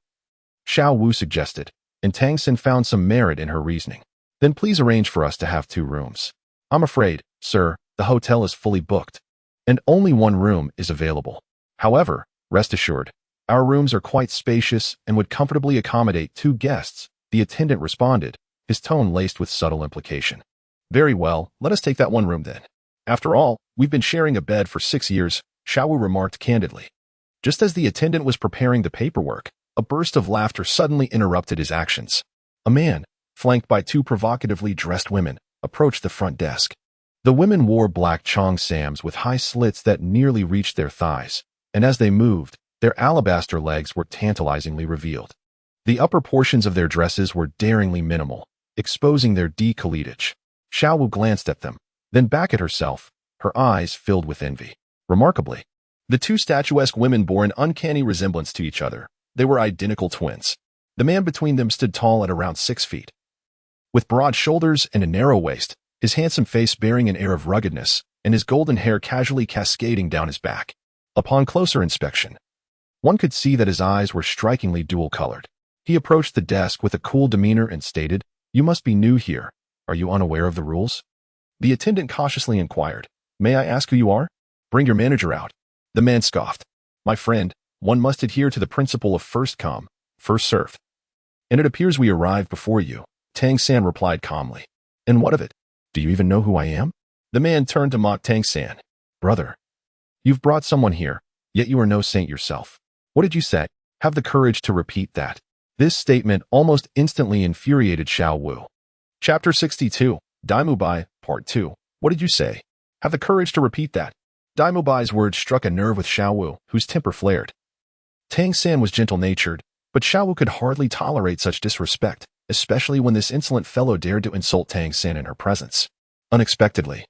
Xiao Wu suggested, and Tang San found some merit in her reasoning. "Then please arrange for us to have 2 rooms. I'm afraid, sir, the hotel is fully booked, and only 1 room is available. However, rest assured, our rooms are quite spacious and would comfortably accommodate 2 guests, the attendant responded, his tone laced with subtle implication. "Very well, let us take that 1 room then. After all, we've been sharing a bed for 6 years, Xiao Wu remarked candidly. Just as the attendant was preparing the paperwork, a burst of laughter suddenly interrupted his actions. A man, flanked by 2 provocatively dressed women, approached the front desk. The women wore black cheongsams with high slits that nearly reached their thighs, and as they moved, their alabaster legs were tantalizingly revealed. The upper portions of their dresses were daringly minimal, exposing their décolletage. Xiao Wu glanced at them, then back at herself, her eyes filled with envy. Remarkably, the 2 statuesque women bore an uncanny resemblance to each other. They were identical twins. The man between them stood tall at around 6 feet. With broad shoulders and a narrow waist, his handsome face bearing an air of ruggedness, and his golden hair casually cascading down his back. Upon closer inspection, one could see that his eyes were strikingly dual-colored. He approached the desk with a cool demeanor and stated, "You must be new here. Are you unaware of the rules?" The attendant cautiously inquired, "May I ask who you are? Bring your manager out." The man scoffed. "My friend, one must adhere to the principle of first come, first served. And it appears we arrived before you, Tang San replied calmly. And what of it? Do you even know who I am? The man turned to mock Tang San. Brother, you've brought someone here, yet you are no saint yourself. What did you say? Have the courage to repeat that. This statement almost instantly infuriated Xiao Wu. Chapter 62, Daimu Bai, Part 2. What did you say? Have the courage to repeat that. Daimu Bai's words struck a nerve with Xiao Wu, whose temper flared. Tang San was gentle-natured, but Xiao Wu could hardly tolerate such disrespect, especially when this insolent fellow dared to insult Tang San in her presence. Unexpectedly,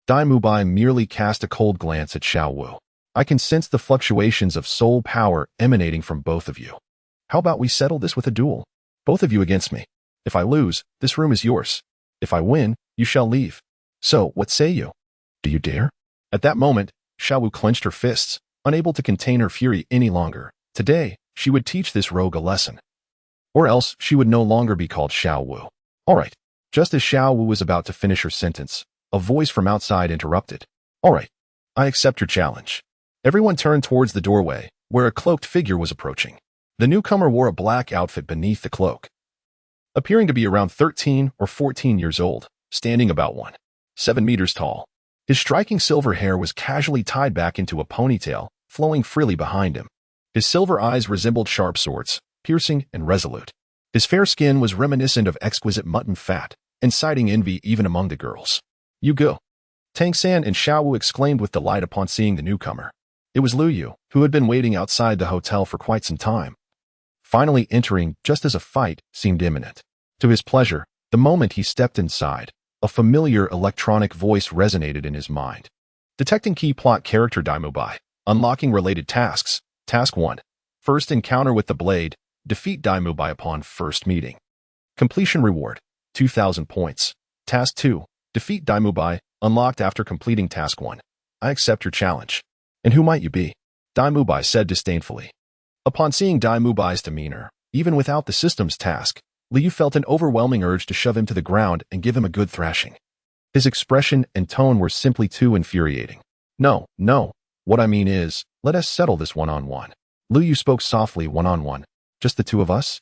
Daimu Bai merely cast a cold glance at Xiao Wu. I can sense the fluctuations of soul power emanating from both of you. How about we settle this with a duel? Both of you against me. If I lose, this room is yours. If I win, you shall leave. So, what say you? Do you dare? At that moment, Xiao Wu clenched her fists, unable to contain her fury any longer. Today, she would teach this rogue a lesson. Or else, she would no longer be called Xiao Wu. All right. Just as Xiao Wu was about to finish her sentence, a voice from outside interrupted. All right. I accept your challenge. Everyone turned towards the doorway, where a cloaked figure was approaching. The newcomer wore a black outfit beneath the cloak, appearing to be around 13 or 14 years old, standing about 1.7 meters tall. His striking silver hair was casually tied back into a ponytail, flowing freely behind him. His silver eyes resembled sharp swords, piercing and resolute. His fair skin was reminiscent of exquisite mutton fat, inciting envy even among the girls. You go. Tang San and Xiao Wu exclaimed with delight upon seeing the newcomer. It was Lu Yu, who had been waiting outside the hotel for quite some time, finally entering just as a fight seemed imminent. To his pleasure, the moment he stepped inside, a familiar electronic voice resonated in his mind. Detecting key plot character Daimu Bai. Unlocking related tasks. Task 1. First encounter with the blade. Defeat Daimu Bai upon first meeting. Completion reward. 2,000 points. Task 2. Defeat Daimu Bai. Unlocked after completing Task 1. I accept your challenge. And who might you be? Daimu Bai said disdainfully. Upon seeing Daimu Bai's demeanor, even without the system's task, Liu felt an overwhelming urge to shove him to the ground and give him a good thrashing. His expression and tone were simply too infuriating. No. What I mean is, let us settle this one-on-one. Liu spoke softly. One-on-one. Just the two of us?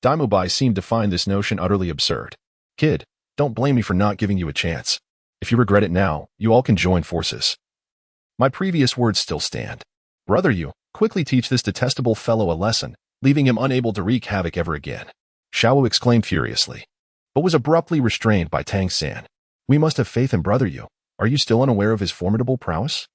Daimu Bai seemed to find this notion utterly absurd. Kid, don't blame me for not giving you a chance. If you regret it now, you all can join forces. My previous words still stand. Brother, you quickly teach this detestable fellow a lesson, leaving him unable to wreak havoc ever again. Xiao Wu exclaimed furiously, but was abruptly restrained by Tang San. We must have faith in Brother Yu. Are you still unaware of his formidable prowess?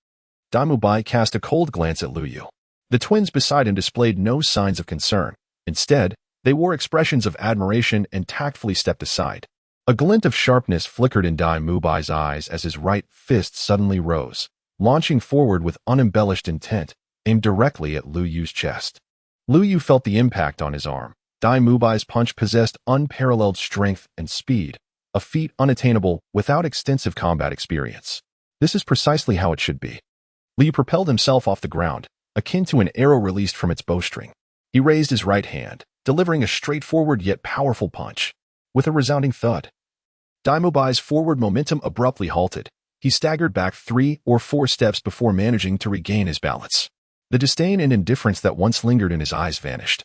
Daimu Bai cast a cold glance at Lu Yu. The twins beside him displayed no signs of concern. Instead, they wore expressions of admiration and tactfully stepped aside. A glint of sharpness flickered in Daimu Bai's eyes as his right fist suddenly rose, launching forward with unembellished intent, aimed directly at Lu Yu's chest. Lu Yu felt the impact on his arm. Daimu Bai's punch possessed unparalleled strength and speed, a feat unattainable without extensive combat experience. This is precisely how it should be. Liu propelled himself off the ground, akin to an arrow released from its bowstring. He raised his right hand, delivering a straightforward yet powerful punch. With a resounding thud, Daimu Bai's forward momentum abruptly halted. He staggered back 3 or 4 steps before managing to regain his balance. The disdain and indifference that once lingered in his eyes vanished,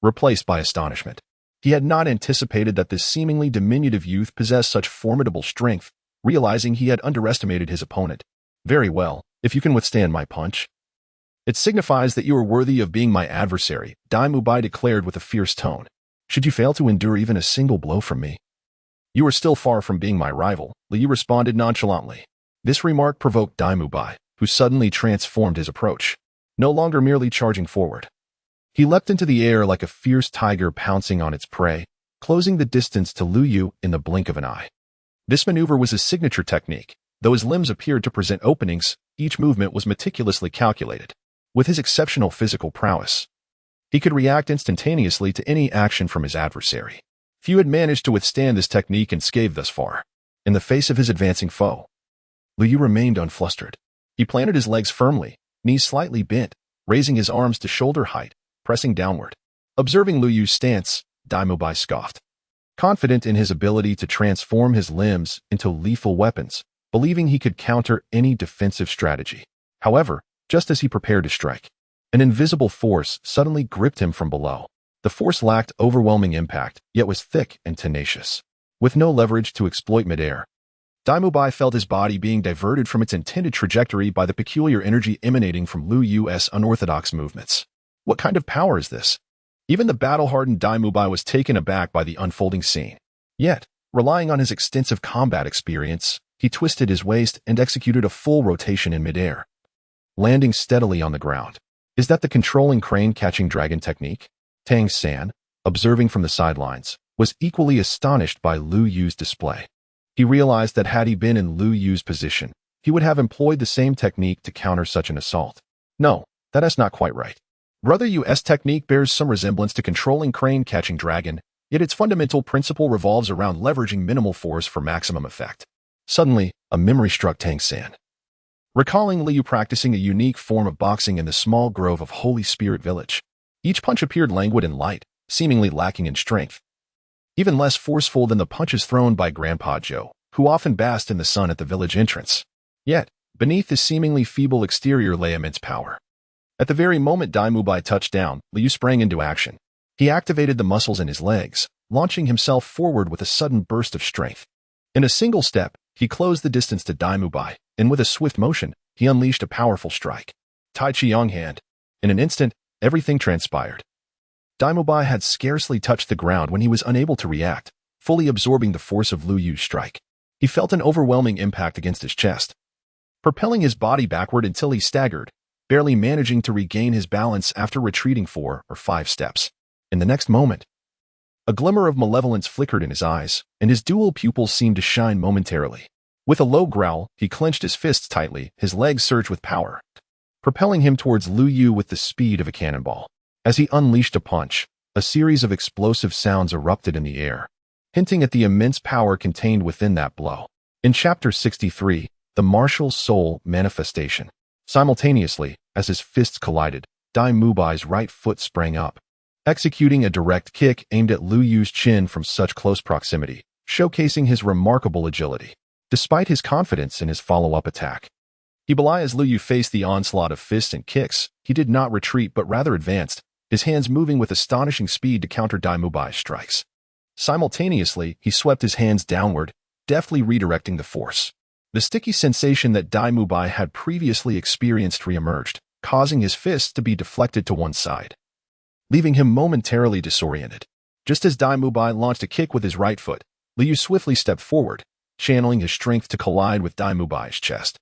replaced by astonishment. He had not anticipated that this seemingly diminutive youth possessed such formidable strength, realizing he had underestimated his opponent. Very well, if you can withstand my punch. It signifies that you are worthy of being my adversary, Daimu Bai declared with a fierce tone. Should you fail to endure even a single blow from me, you are still far from being my rival, Liu responded nonchalantly. This remark provoked Daimu Bai, who suddenly transformed his approach, no longer merely charging forward. He leapt into the air like a fierce tiger pouncing on its prey, closing the distance to Lu Yu in the blink of an eye. This maneuver was his signature technique. Though his limbs appeared to present openings, each movement was meticulously calculated. With his exceptional physical prowess, he could react instantaneously to any action from his adversary. Few had managed to withstand this technique unscathed thus far. In the face of his advancing foe, Lu Yu remained unflustered. He planted his legs firmly, knees slightly bent, raising his arms to shoulder height, pressing downward. Observing Lu Yu's stance, Daimu Bai scoffed. Confident in his ability to transform his limbs into lethal weapons, believing he could counter any defensive strategy. However, just as he prepared to strike, An invisible force suddenly gripped him from below. The force lacked overwhelming impact, yet was thick and tenacious. With no leverage to exploit midair, Daimubai felt his body being diverted from its intended trajectory by the peculiar energy emanating from Lu Yu's unorthodox movements. What kind of power is this? Even the battle-hardened Daimubai was taken aback by the unfolding scene. Yet, relying on his extensive combat experience, he twisted his waist and executed a full rotation in midair, landing steadily on the ground. Is that the controlling crane-catching dragon technique? Tang San, observing from the sidelines, was equally astonished by Lu Yu's display. He realized that had he been in Lu Yu's position, he would have employed the same technique to counter such an assault. No, that is not quite right. Brother Yu's technique bears some resemblance to controlling crane-catching dragon, yet its fundamental principle revolves around leveraging minimal force for maximum effect. Suddenly, a memory struck Tang San. Recalling Liu practicing a unique form of boxing in the small grove of Holy Spirit Village, each punch appeared languid and light, seemingly lacking in strength. Even less forceful than the punches thrown by Grandpa Joe, who often basked in the sun at the village entrance. Yet, beneath his seemingly feeble exterior lay immense power. At the very moment Daimubai touched down, Liu sprang into action. He activated the muscles in his legs, launching himself forward with a sudden burst of strength. In a single step, he closed the distance to Daimubai, and with a swift motion, he unleashed a powerful strike. Tai Chiang hand. In an instant, everything transpired. Daimubai had scarcely touched the ground when he was unable to react, fully absorbing the force of Lu Yu's strike. He felt an overwhelming impact against his chest, propelling his body backward until he staggered, barely managing to regain his balance after retreating 4 or 5 steps. In the next moment, a glimmer of malevolence flickered in his eyes, and his dual pupils seemed to shine momentarily. With a low growl, he clenched his fists tightly, his legs surged with power, propelling him towards Lu Yu with the speed of a cannonball. As he unleashed a punch, a series of explosive sounds erupted in the air, hinting at the immense power contained within that blow. In Chapter 63, the martial soul manifestation. Simultaneously, as his fists collided, Daimubai's right foot sprang up, executing a direct kick aimed at Lu Yu's chin from such close proximity, showcasing his remarkable agility. Despite his confidence in his follow-up attack, as Lu Yu faced the onslaught of fists and kicks, he did not retreat but rather advanced, his hands moving with astonishing speed to counter Daimubai's strikes. Simultaneously, he swept his hands downward, deftly redirecting the force. The sticky sensation that Daimubai had previously experienced reemerged, causing his fists to be deflected to one side, leaving him momentarily disoriented. Just as Daimubai launched a kick with his right foot, Liu swiftly stepped forward, channeling his strength to collide with Daimubai's chest.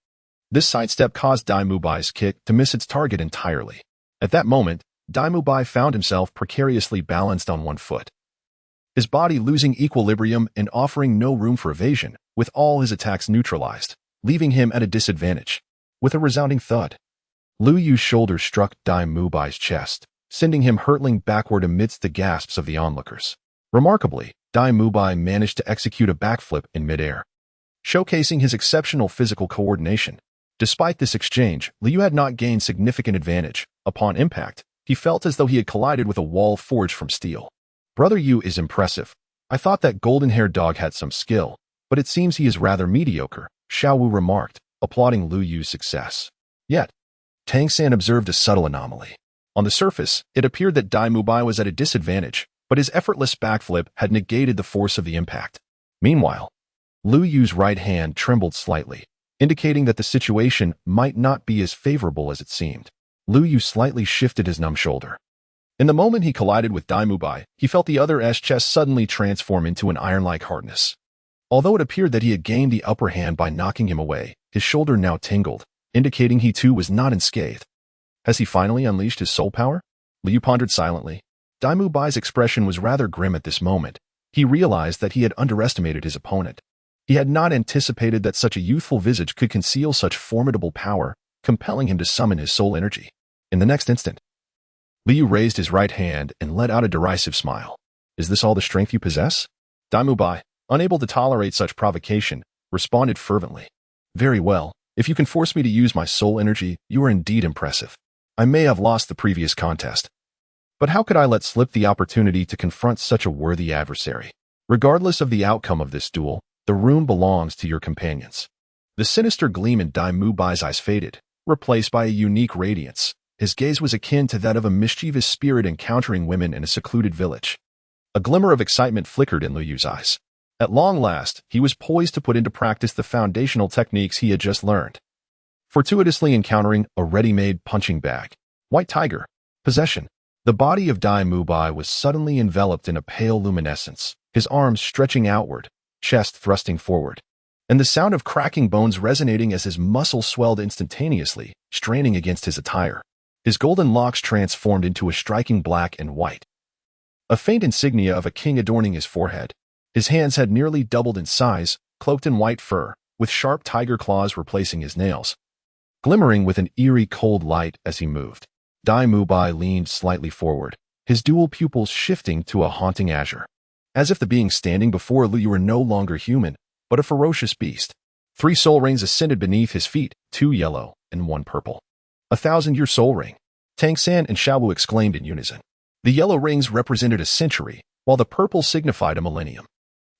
This sidestep caused Daimubai's kick to miss its target entirely. At that moment, Daimubai found himself precariously balanced on one foot, his body losing equilibrium and offering no room for evasion, with all his attacks neutralized, leaving him at a disadvantage. With a resounding thud, Lu Yu's shoulder struck Daimubai's chest, sending him hurtling backward amidst the gasps of the onlookers. Remarkably, Daimubai managed to execute a backflip in midair, showcasing his exceptional physical coordination. Despite this exchange, Liu had not gained significant advantage. Upon impact, he felt as though he had collided with a wall forged from steel. Brother Yu is impressive. I thought that golden-haired dog had some skill, but it seems he is rather mediocre, Xiao Wu remarked, applauding Lu Yu's success. Yet, Tang San observed a subtle anomaly. On the surface, it appeared that Daimubai was at a disadvantage, but his effortless backflip had negated the force of the impact. Meanwhile, Lu Yu's right hand trembled slightly, indicating that the situation might not be as favorable as it seemed. Lu Yu slightly shifted his numb shoulder. In the moment he collided with Daimubai, he felt the other's chest suddenly transform into an iron-like hardness. Although it appeared that he had gained the upper hand by knocking him away, his shoulder now tingled, indicating he too was not unscathed. Has he finally unleashed his soul power? Liu pondered silently. Daimubai's expression was rather grim at this moment. He realized that he had underestimated his opponent. He had not anticipated that such a youthful visage could conceal such formidable power, compelling him to summon his soul energy. In the next instant, Liu raised his right hand and let out a derisive smile. Is this all the strength you possess? Daimubai, unable to tolerate such provocation, responded fervently. Very well, if you can force me to use my soul energy, you are indeed impressive. I may have lost the previous contest, but how could I let slip the opportunity to confront such a worthy adversary? Regardless of the outcome of this duel, the room belongs to your companions. The sinister gleam in Daimubai's eyes faded, replaced by a unique radiance. his gaze was akin to that of a mischievous spirit encountering women in a secluded village. A glimmer of excitement flickered in Lu Yu's eyes. At long last, he was poised to put into practice the foundational techniques he had just learned. Fortuitously encountering a ready-made punching bag. White Tiger. Possession. The body of Dai Mubai was suddenly enveloped in a pale luminescence, his arms stretching outward, chest thrusting forward, and the sound of cracking bones resonating as his muscles swelled instantaneously, straining against his attire. His golden locks transformed into a striking black and white. A faint insignia of a king adorning his forehead. His hands had nearly doubled in size, cloaked in white fur, with sharp tiger claws replacing his nails. Glimmering with an eerie cold light as he moved, Dai Mubai leaned slightly forward, his dual pupils shifting to a haunting azure. As if the being standing before Lu Yu were no longer human, but a ferocious beast. 3 soul rings ascended beneath his feet, 2 yellow and 1 purple. 1,000-year soul ring. Tang San and Xiao Wu exclaimed in unison. The yellow rings represented a century, while the purple signified a millennium.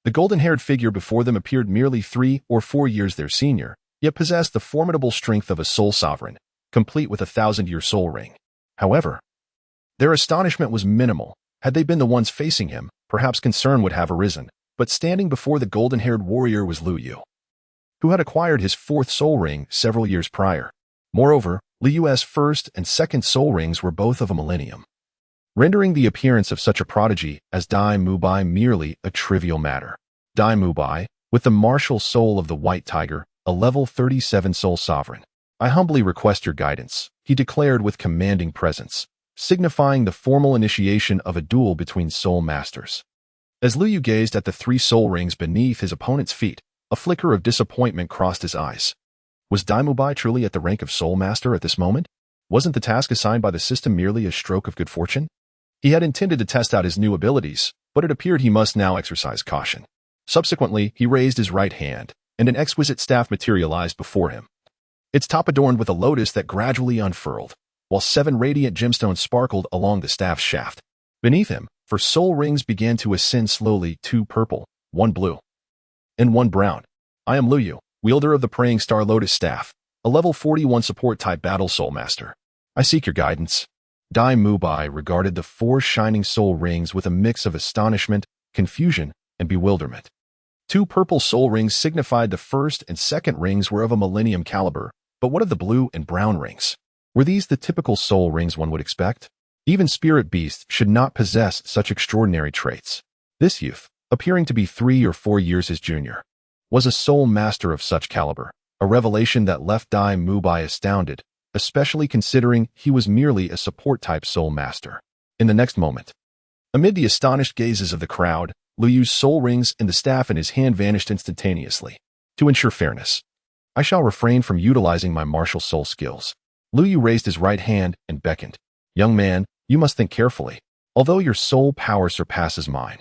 The golden-haired figure before them appeared merely 3 or 4 years their senior, yet possessed the formidable strength of a soul sovereign, complete with a 1,000-year soul ring. However, their astonishment was minimal. Had they been the ones facing him, perhaps concern would have arisen, but standing before the golden-haired warrior was Lu Yu, who had acquired his 4th soul ring several years prior. Moreover, Lu Yu's 1st and 2nd soul rings were both of a millennium, rendering the appearance of such a prodigy as Dai Mubai merely a trivial matter. Dai Mubai, with the martial soul of the White Tiger, a level 37 soul sovereign. I humbly request your guidance, he declared with commanding presence, signifying the formal initiation of a duel between soul masters. As Lu Yu gazed at the 3 soul rings beneath his opponent's feet, a flicker of disappointment crossed his eyes. Was Dai Mubai truly at the rank of soul master at this moment? Wasn't the task assigned by the system merely a stroke of good fortune? He had intended to test out his new abilities, but it appeared he must now exercise caution. Subsequently, he raised his right hand, and an exquisite staff materialized before him. Its top adorned with a lotus that gradually unfurled, while 7 radiant gemstones sparkled along the staff's shaft. Beneath him, 4 soul rings began to ascend slowly, 2 purple, 1 blue, and 1 brown. I am Lu Yu, wielder of the Praying Star Lotus Staff, a level 41 support-type battle soul master. I seek your guidance. Dai Mubai regarded the 4 shining soul rings with a mix of astonishment, confusion, and bewilderment. 2 purple soul rings signified the 1st and 2nd rings were of a millennium caliber, but what of the blue and brown rings? Were these the typical soul rings one would expect? Even spirit beasts should not possess such extraordinary traits. This youth, appearing to be 3 or 4 years his junior, was a soul master of such caliber, a revelation that left Dai Mubai astounded, especially considering he was merely a support-type soul master. In the next moment, amid the astonished gazes of the crowd, Lu Yu's soul rings and the staff in his hand vanished instantaneously. To ensure fairness, I shall refrain from utilizing my martial soul skills. Lu Yu raised his right hand and beckoned. Young man, you must think carefully. Although your soul power surpasses mine,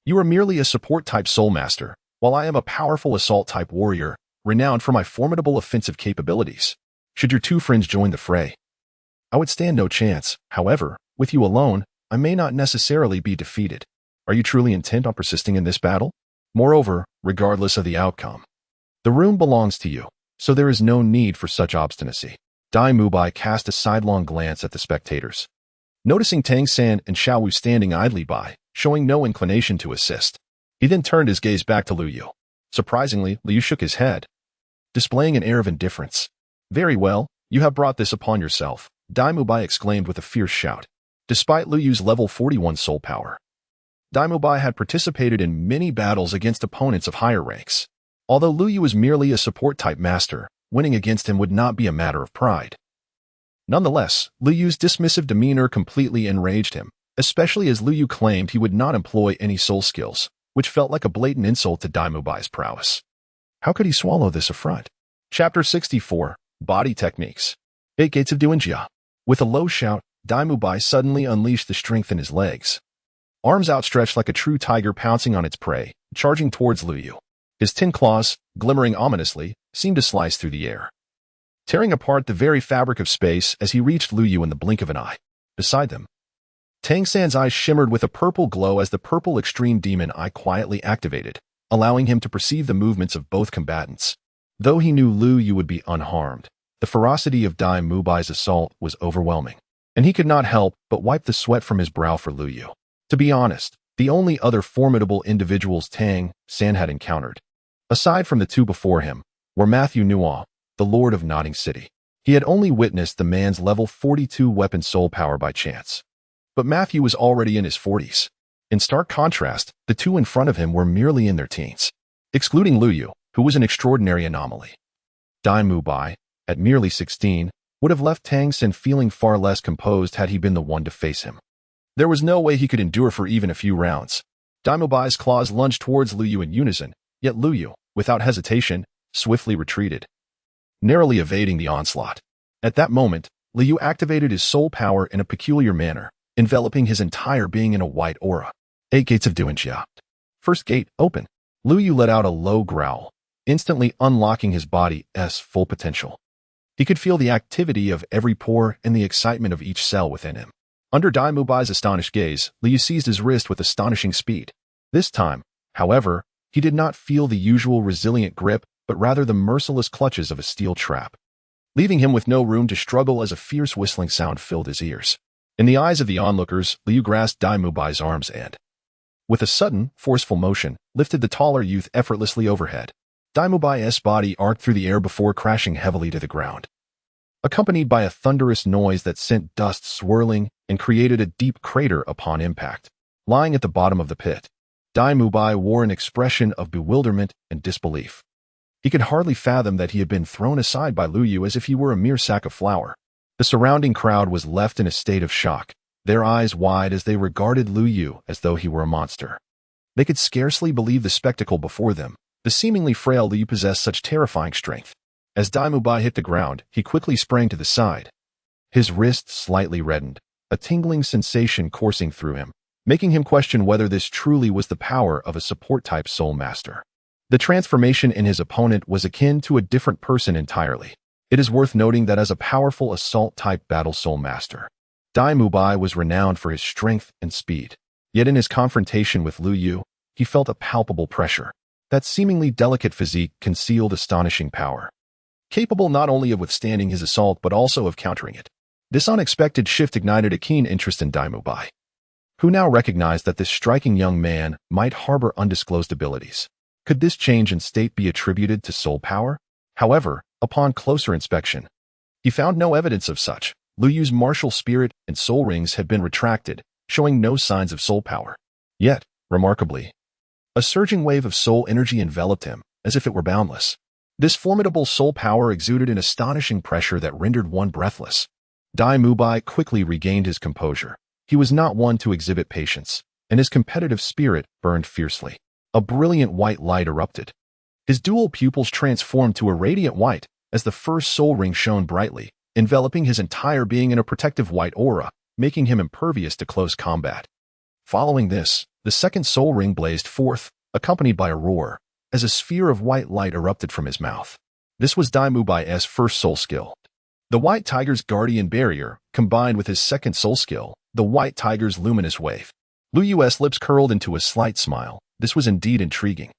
you are merely a support-type soul master, while I am a powerful assault-type warrior, renowned for my formidable offensive capabilities. Should your 2 friends join the fray, I would stand no chance. However, with you alone, I may not necessarily be defeated. Are you truly intent on persisting in this battle? Moreover, regardless of the outcome, the room belongs to you, so there is no need for such obstinacy. Dai Mubai cast a sidelong glance at the spectators, noticing Tang San and Xiao Wu standing idly by, showing no inclination to assist. He then turned his gaze back to Lu Yu. Surprisingly, Lu Yu shook his head, displaying an air of indifference. Very well, you have brought this upon yourself, Dai Mubai exclaimed with a fierce shout. Despite Lu Yu's level 41 soul power, Dai Mubai had participated in many battles against opponents of higher ranks. Although Lu Yu was merely a support-type master, winning against him would not be a matter of pride. Nonetheless, Lu Yu's dismissive demeanor completely enraged him, especially as Lu Yu claimed he would not employ any soul skills, which felt like a blatant insult to Dai Mubai's prowess. How could he swallow this affront? Chapter 64, Body Techniques. 8 Gates of Duanjia. With a low shout, Dai Mubai suddenly unleashed the strength in his legs. Arms outstretched like a true tiger pouncing on its prey, charging towards Lu Yu. His 10 claws, glimmering ominously, seemed to slice through the air, tearing apart the very fabric of space as he reached Lu Yu in the blink of an eye. Beside them, Tang San's eyes shimmered with a purple glow as the purple extreme demon eye quietly activated, allowing him to perceive the movements of both combatants. Though he knew Lu Yu would be unharmed, The ferocity of Dai Mubai's assault was overwhelming, and he could not help but wipe the sweat from his brow for Lu Yu. To be honest, the only other formidable individuals Tang San had encountered, aside from the two before him, were Matthew Nuo, the Lord of Nodding City. He had only witnessed the man's level 42 weapon soul power by chance. But Matthew was already in his 40s. In stark contrast, the two in front of him were merely in their teens, excluding Lu Yu, who was an extraordinary anomaly. Dai Mubai, at merely 16, would have left Tang San feeling far less composed had he been the one to face him. There was no way he could endure for even a few rounds. Dai Mubai's claws lunged towards Lu Yu in unison, yet Lu Yu, without hesitation, swiftly retreated, narrowly evading the onslaught. At that moment, Lu Yu activated his soul power in a peculiar manner, enveloping his entire being in a white aura. 8 gates of Duanjia. First gate, open. Lu Yu let out a low growl, instantly unlocking his body's full potential. He could feel the activity of every pore and the excitement of each cell within him. Under Dai Mubai's astonished gaze, Lu Yu seized his wrist with astonishing speed. This time, however, he did not feel the usual resilient grip, but rather the merciless clutches of a steel trap, leaving him with no room to struggle as a fierce whistling sound filled his ears. In the eyes of the onlookers, Lu Yu grasped Dai Mubai's arms and, with a sudden, forceful motion, lifted the taller youth effortlessly overhead. Dai Mubai's body arced through the air before crashing heavily to the ground, accompanied by a thunderous noise that sent dust swirling and created a deep crater upon impact. Lying at the bottom of the pit, Dai Mubai wore an expression of bewilderment and disbelief. He could hardly fathom that he had been thrown aside by Lu Yu as if he were a mere sack of flour. The surrounding crowd was left in a state of shock, their eyes wide as they regarded Lu Yu as though he were a monster. They could scarcely believe the spectacle before them. The seemingly frail Lu Yu possessed such terrifying strength. As Dai Mubai hit the ground, he quickly sprang to the side. His wrist slightly reddened, a tingling sensation coursing through him, making him question whether this truly was the power of a support-type soul master. The transformation in his opponent was akin to a different person entirely. It is worth noting that as a powerful assault-type battle soul master, Dai Mubai was renowned for his strength and speed. Yet in his confrontation with Lu Yu, he felt a palpable pressure. That seemingly delicate physique concealed astonishing power, capable not only of withstanding his assault but also of countering it. This unexpected shift ignited a keen interest in Dai Mubai, who now recognized that this striking young man might harbor undisclosed abilities. Could this change in state be attributed to soul power? However, upon closer inspection, he found no evidence of such. Lu Yu's martial spirit and soul rings had been retracted, showing no signs of soul power. Yet, remarkably, a surging wave of soul energy enveloped him, as if it were boundless. This formidable soul power exuded an astonishing pressure that rendered one breathless. Dai Mubai quickly regained his composure. He was not one to exhibit patience, and his competitive spirit burned fiercely. A brilliant white light erupted. His dual pupils transformed to a radiant white as the first soul ring shone brightly, enveloping his entire being in a protective white aura, making him impervious to close combat. Following this, the second soul ring blazed forth, accompanied by a roar, as a sphere of white light erupted from his mouth. This was Dai Mubai's first soul skill. The White Tiger's Guardian Barrier, combined with his second soul skill, the White Tiger's Luminous Wave. Lu Yu's lips curled into a slight smile. This was indeed intriguing.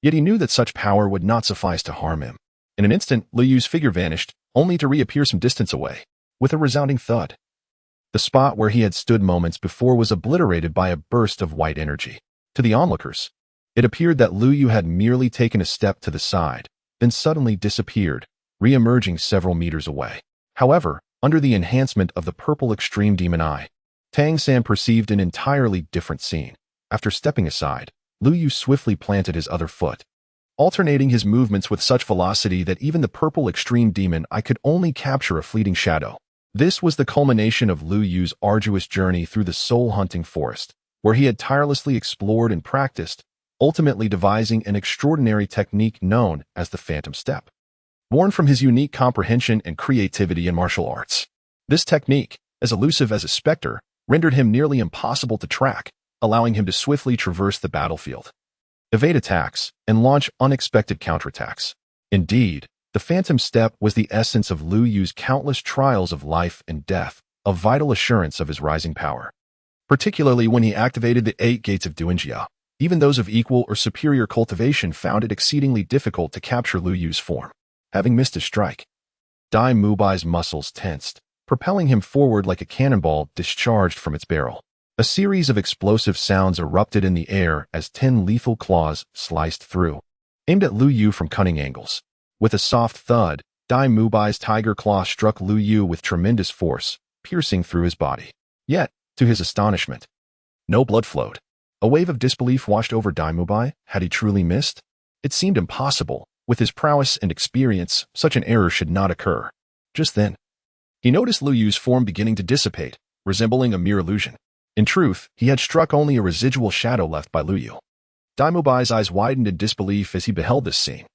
Yet he knew that such power would not suffice to harm him. In an instant, Lu Yu's figure vanished, only to reappear some distance away, with a resounding thud. The spot where he had stood moments before was obliterated by a burst of white energy. To the onlookers, it appeared that Lu Yu had merely taken a step to the side, then suddenly disappeared, re-emerging several meters away. However, under the enhancement of the purple extreme demon eye, Tang San perceived an entirely different scene. After stepping aside, Lu Yu swiftly planted his other foot, alternating his movements with such velocity that even the purple extreme demon eye could only capture a fleeting shadow. This was the culmination of Lu Yu's arduous journey through the soul-hunting forest, where he had tirelessly explored and practiced, ultimately devising an extraordinary technique known as the Phantom Step. Born from his unique comprehension and creativity in martial arts, this technique, as elusive as a specter, rendered him nearly impossible to track, allowing him to swiftly traverse the battlefield, evade attacks, and launch unexpected counterattacks. Indeed, the Phantom Step was the essence of Lu Yu's countless trials of life and death, a vital assurance of his rising power. Particularly when he activated the 8 gates of Duanjia, even those of equal or superior cultivation found it exceedingly difficult to capture Lu Yu's form. Having missed his strike, Dai Mubai's muscles tensed, propelling him forward like a cannonball discharged from its barrel. A series of explosive sounds erupted in the air as 10 lethal claws sliced through, aimed at Lu Yu from cunning angles. With a soft thud, Dai Mubai's tiger claw struck Lu Yu with tremendous force, piercing through his body. Yet, to his astonishment, no blood flowed. A wave of disbelief washed over Dai Mubai. Had he truly missed? It seemed impossible. With his prowess and experience, such an error should not occur. Just then, he noticed Lu Yu's form beginning to dissipate, resembling a mere illusion. In truth, he had struck only a residual shadow left by Lu Yu. Dai Mubai's eyes widened in disbelief as he beheld this scene.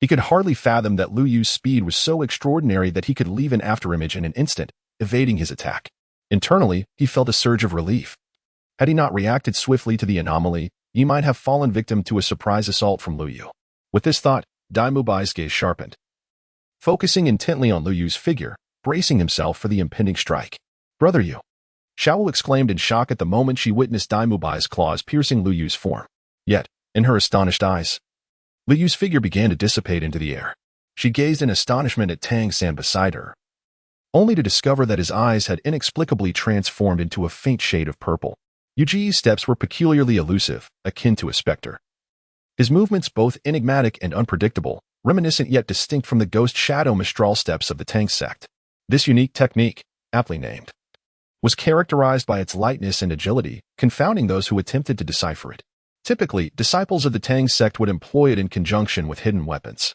He could hardly fathom that Lu Yu's speed was so extraordinary that he could leave an afterimage in an instant, evading his attack. Internally, he felt a surge of relief. Had he not reacted swiftly to the anomaly, he might have fallen victim to a surprise assault from Lu Yu. With this thought, Dai Mubai's gaze sharpened. Focusing intently on Lu Yu's figure, bracing himself for the impending strike. "Brother Yu!" Xiaowu exclaimed in shock at the moment she witnessed Dai Mubai's claws piercing Lu Yu's form. Yet, in her astonished eyes, Lu Yu's figure began to dissipate into the air. She gazed in astonishment at Tang San beside her, only to discover that his eyes had inexplicably transformed into a faint shade of purple. Yu Ji's steps were peculiarly elusive, akin to a specter. His movements both enigmatic and unpredictable, reminiscent yet distinct from the ghost shadow Mistral steps of the Tang sect. This unique technique, aptly named, was characterized by its lightness and agility, confounding those who attempted to decipher it. Typically, disciples of the Tang sect would employ it in conjunction with hidden weapons,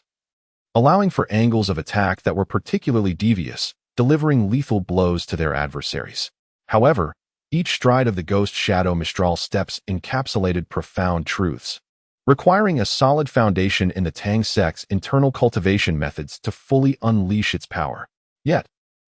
allowing for angles of attack that were particularly devious, delivering lethal blows to their adversaries. However, each stride of the ghost shadow Mistral steps encapsulated profound truths, requiring a solid foundation in the Tang sect's internal cultivation methods to fully unleash its power. Yet,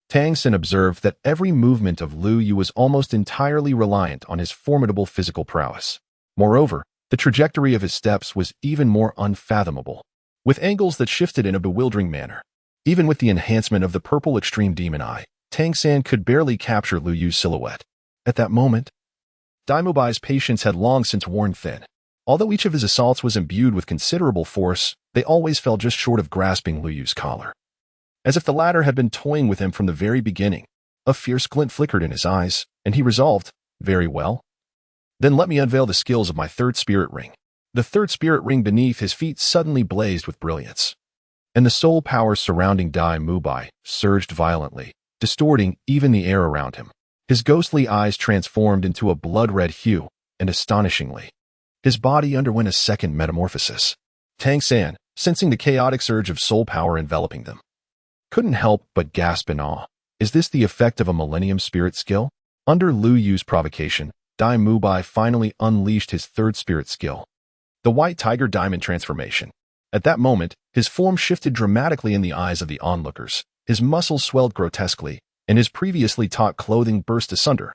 Tang San observed that every movement of Lu Yu was almost entirely reliant on his formidable physical prowess. Moreover, the trajectory of his steps was even more unfathomable, with angles that shifted in a bewildering manner. Even with the enhancement of the purple extreme demon eye, Tang San could barely capture Lu Yu's silhouette. At that moment, Dai Mubai's patience had long since worn thin. Although each of his assaults was imbued with considerable force, they always fell just short of grasping Lu Yu's collar. As if the latter had been toying with him from the very beginning, a fierce glint flickered in his eyes, and he resolved, "Very well. Then let me unveil the skills of my third spirit ring." The third spirit ring beneath his feet suddenly blazed with brilliance, and the soul power surrounding Dai Mubai surged violently, distorting even the air around him. His ghostly eyes transformed into a blood-red hue, and astonishingly, his body underwent a second metamorphosis. Tang San, sensing the chaotic surge of soul power enveloping them, couldn't help but gasp in awe. Is this the effect of a Millennium Spirit skill? Under Lu Yu's provocation, Dai Mubai finally unleashed his third spirit skill, the White Tiger Diamond Transformation. At that moment, his form shifted dramatically in the eyes of the onlookers. His muscles swelled grotesquely, and his previously taut clothing burst asunder,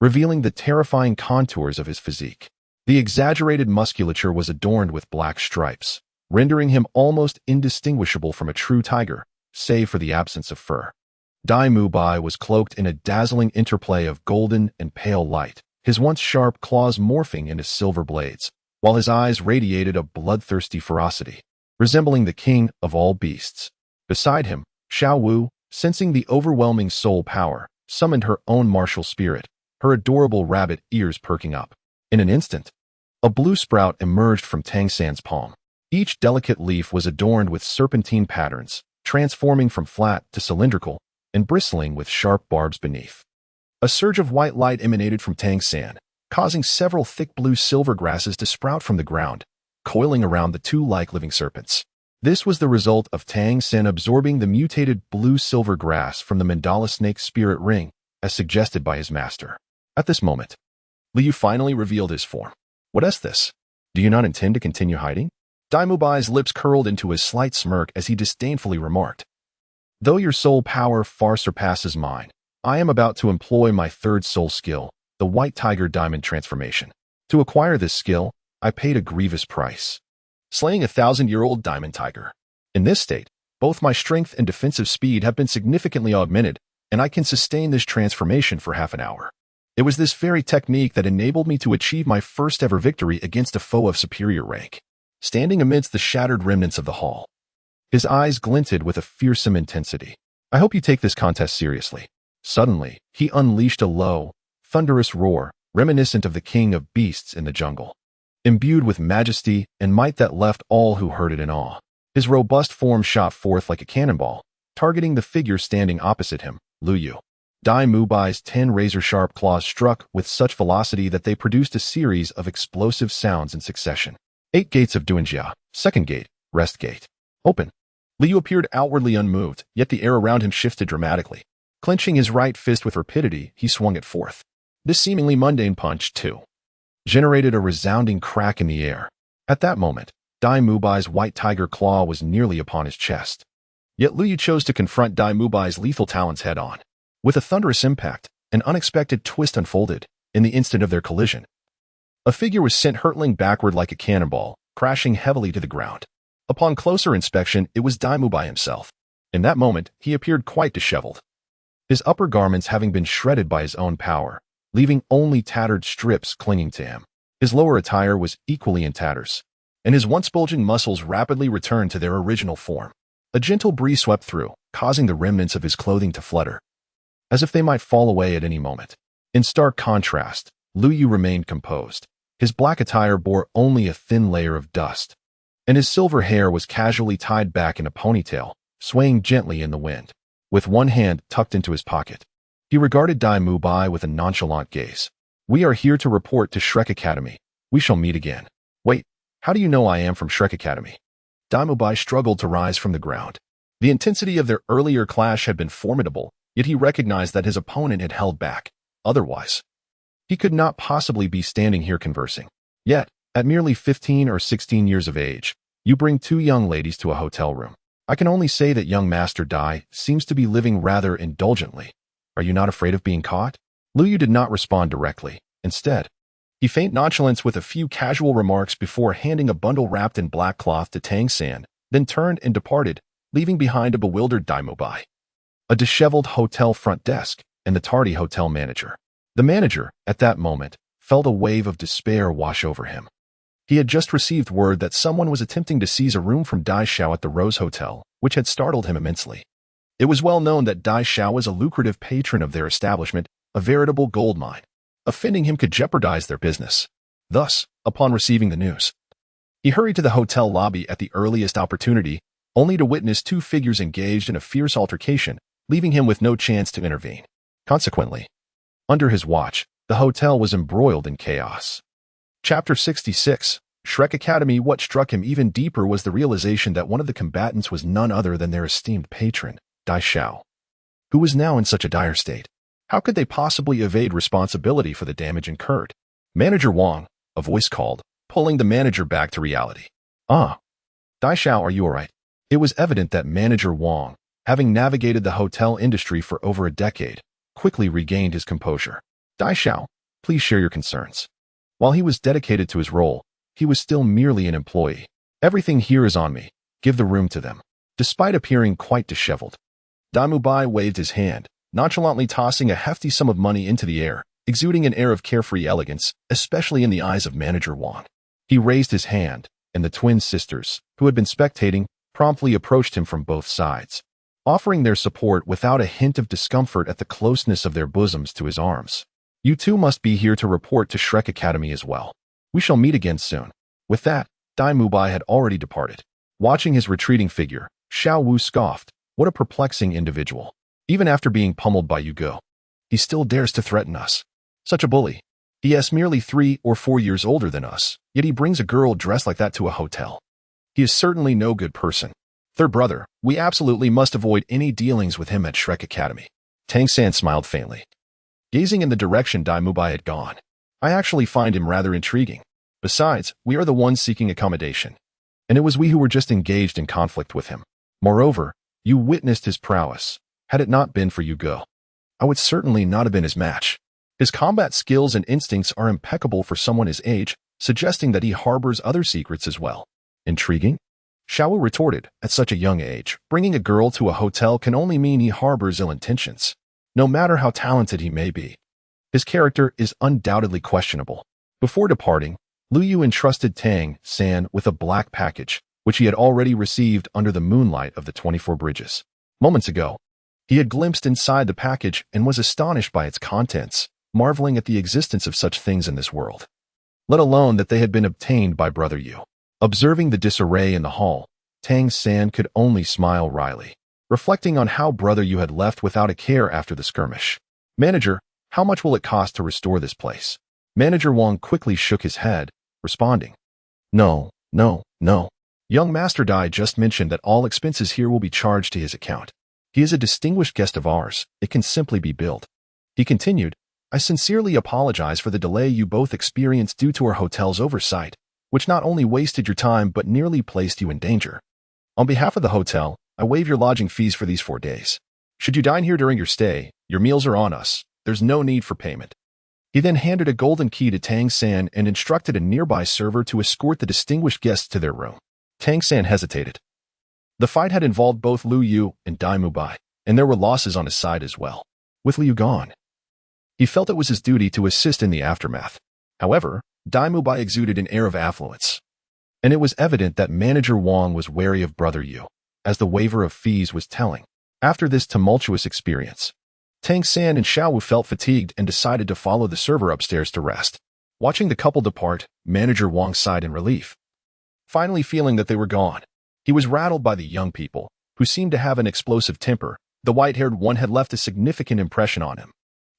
revealing the terrifying contours of his physique. The exaggerated musculature was adorned with black stripes, rendering him almost indistinguishable from a true tiger, save for the absence of fur. Dai Mubai was cloaked in a dazzling interplay of golden and pale light, his once sharp claws morphing into silver blades, while his eyes radiated a bloodthirsty ferocity, resembling the king of all beasts. Beside him, Xiaowu, sensing the overwhelming soul power, summoned her own martial spirit, her adorable rabbit ears perking up. In an instant, a blue sprout emerged from Tang San's palm. Each delicate leaf was adorned with serpentine patterns, transforming from flat to cylindrical and bristling with sharp barbs beneath. A surge of white light emanated from Tang San, causing several thick blue silver grasses to sprout from the ground, coiling around the two like living serpents. This was the result of Tang San absorbing the mutated blue-silver grass from the Mandala Snake Spirit Ring, as suggested by his master. At this moment, Lu Yu finally revealed his form. "What is this? Do you not intend to continue hiding?" Dai Mubai's lips curled into a slight smirk as he disdainfully remarked, "Though your soul power far surpasses mine, I am about to employ my third soul skill, the White Tiger Diamond Transformation. To acquire this skill, I paid a grievous price, slaying a 1,000-year-old diamond tiger. In this state, both my strength and defensive speed have been significantly augmented, and I can sustain this transformation for half an hour. It was this very technique that enabled me to achieve my first-ever victory against a foe of superior rank." Standing amidst the shattered remnants of the hall, his eyes glinted with a fearsome intensity. I hope you take this contest seriously. Suddenly, he unleashed a low, thunderous roar, reminiscent of the king of beasts in the jungle. Imbued with majesty and might that left all who heard it in awe. His robust form shot forth like a cannonball, targeting the figure standing opposite him, Lu Yu. Dai Mubai's 10 razor-sharp claws struck with such velocity that they produced a series of explosive sounds in succession. 8 gates of Duanjia. Second gate, rest gate. Open. Liu appeared outwardly unmoved, yet the air around him shifted dramatically. Clenching his right fist with rapidity, he swung it forth. This seemingly mundane punch, too, generated a resounding crack in the air. At that moment, Dai Mubai's white tiger claw was nearly upon his chest. Yet Liu chose to confront Dai Mubai's lethal talons head-on. With a thunderous impact, an unexpected twist unfolded in the instant of their collision. A figure was sent hurtling backward like a cannonball, crashing heavily to the ground. Upon closer inspection, it was Dai Mubai himself. In that moment, he appeared quite disheveled, his upper garments having been shredded by his own power, leaving only tattered strips clinging to him. His lower attire was equally in tatters, and his once bulging muscles rapidly returned to their original form. A gentle breeze swept through, causing the remnants of his clothing to flutter, as if they might fall away at any moment. In stark contrast, Lu Yu remained composed. His black attire bore only a thin layer of dust, and his silver hair was casually tied back in a ponytail, swaying gently in the wind. With one hand tucked into his pocket, he regarded Dai Mubai with a nonchalant gaze. We are here to report to Shrek Academy. We shall meet again. Wait, how do you know I am from Shrek Academy? Dai Mubai struggled to rise from the ground. The intensity of their earlier clash had been formidable, yet he recognized that his opponent had held back. Otherwise, he could not possibly be standing here conversing. Yet, at merely 15 or 16 years of age, you bring 2 young ladies to a hotel room. I can only say that young Master Dai seems to be living rather indulgently. Are you not afraid of being caught? Lu Yu did not respond directly. Instead, he feigned nonchalance with a few casual remarks before handing a bundle wrapped in black cloth to Tang San, then turned and departed, leaving behind a bewildered Dai Mubai, a disheveled hotel front desk, and the tardy hotel manager. The manager, at that moment, felt a wave of despair wash over him. He had just received word that someone was attempting to seize a room from Dai Xiao at the Rose Hotel, which had startled him immensely. It was well known that Dai Xiao was a lucrative patron of their establishment, a veritable gold mine. Offending him could jeopardize their business. Thus, upon receiving the news, he hurried to the hotel lobby at the earliest opportunity, only to witness 2 figures engaged in a fierce altercation, leaving him with no chance to intervene. Consequently, under his watch, the hotel was embroiled in chaos. Chapter 66. Shrek Academy. What struck him even deeper was the realization that one of the combatants was none other than their esteemed patron, Dai Xiao, who was now in such a dire state. How could they possibly evade responsibility for the damage incurred? Manager Wang, a voice called, pulling the manager back to reality. Ah, Dai Xiao, are you all right? It was evident that Manager Wang, having navigated the hotel industry for over a decade, quickly regained his composure. Dai Xiao, please share your concerns. While he was dedicated to his role, he was still merely an employee. Everything here is on me. Give the room to them. Despite appearing quite disheveled, Dai Mubai waved his hand, nonchalantly tossing a hefty sum of money into the air, exuding an air of carefree elegance, especially in the eyes of Manager Wang. He raised his hand, and the twin sisters, who had been spectating, promptly approached him from both sides, offering their support without a hint of discomfort at the closeness of their bosoms to his arms. You 2 must be here to report to Shrek Academy as well. We shall meet again soon. With that, Dai Mubai had already departed. Watching his retreating figure, Xiao Wu scoffed. What a perplexing individual. Even after being pummeled by Yu Go, he still dares to threaten us. Such a bully. He is merely 3 or 4 years older than us, yet he brings a girl dressed like that to a hotel. He is certainly no good person. Third brother, we absolutely must avoid any dealings with him at Shrek Academy. Tang San smiled faintly, gazing in the direction Dai Mubai had gone. I actually find him rather intriguing. Besides, we are the ones seeking accommodation, and it was we who were just engaged in conflict with him. Moreover, you witnessed his prowess. Had it not been for Yu Go, I would certainly not have been his match. His combat skills and instincts are impeccable for someone his age, suggesting that he harbors other secrets as well. Intriguing? Xiao Wu retorted, at such a young age, bringing a girl to a hotel can only mean he harbors ill intentions. No matter how talented he may be, his character is undoubtedly questionable. Before departing, Lu Yu entrusted Tang San with a black package, which he had already received under the moonlight of the 24 bridges. Moments ago, He had glimpsed inside the package and was astonished by its contents, marveling at the existence of such things in this world, let alone that they had been obtained by Brother Yu. Observing the disarray in the hall, Tang San could only smile wryly, reflecting on how Brother Yu had left without a care after the skirmish. Manager, how much will it cost to restore this place? Manager Wang quickly shook his head, responding, No. Young Master Dai just mentioned that all expenses here will be charged to his account. He is a distinguished guest of ours. It can simply be billed. He continued, I sincerely apologize for the delay you both experienced due to our hotel's oversight, which not only wasted your time but nearly placed you in danger. On behalf of the hotel, I waive your lodging fees for these 4 days. Should you dine here during your stay, your meals are on us. There's no need for payment. He then handed a golden key to Tang San and instructed a nearby server to escort the distinguished guests to their room. Tang San hesitated. The fight had involved both Liu Yu and Dai Mubai, and there were losses on his side as well. With Liu gone, he felt it was his duty to assist in the aftermath. However, Dai Mubai exuded an air of affluence, and it was evident that Manager Wang was wary of Brother Yu, as the waiver of fees was telling. After this tumultuous experience, Tang San and Xiao Wu felt fatigued and decided to follow the server upstairs to rest. Watching the couple depart, Manager Wang sighed in relief. Finally feeling that they were gone, he was rattled by the young people, who seemed to have an explosive temper. The white-haired one had left a significant impression on him.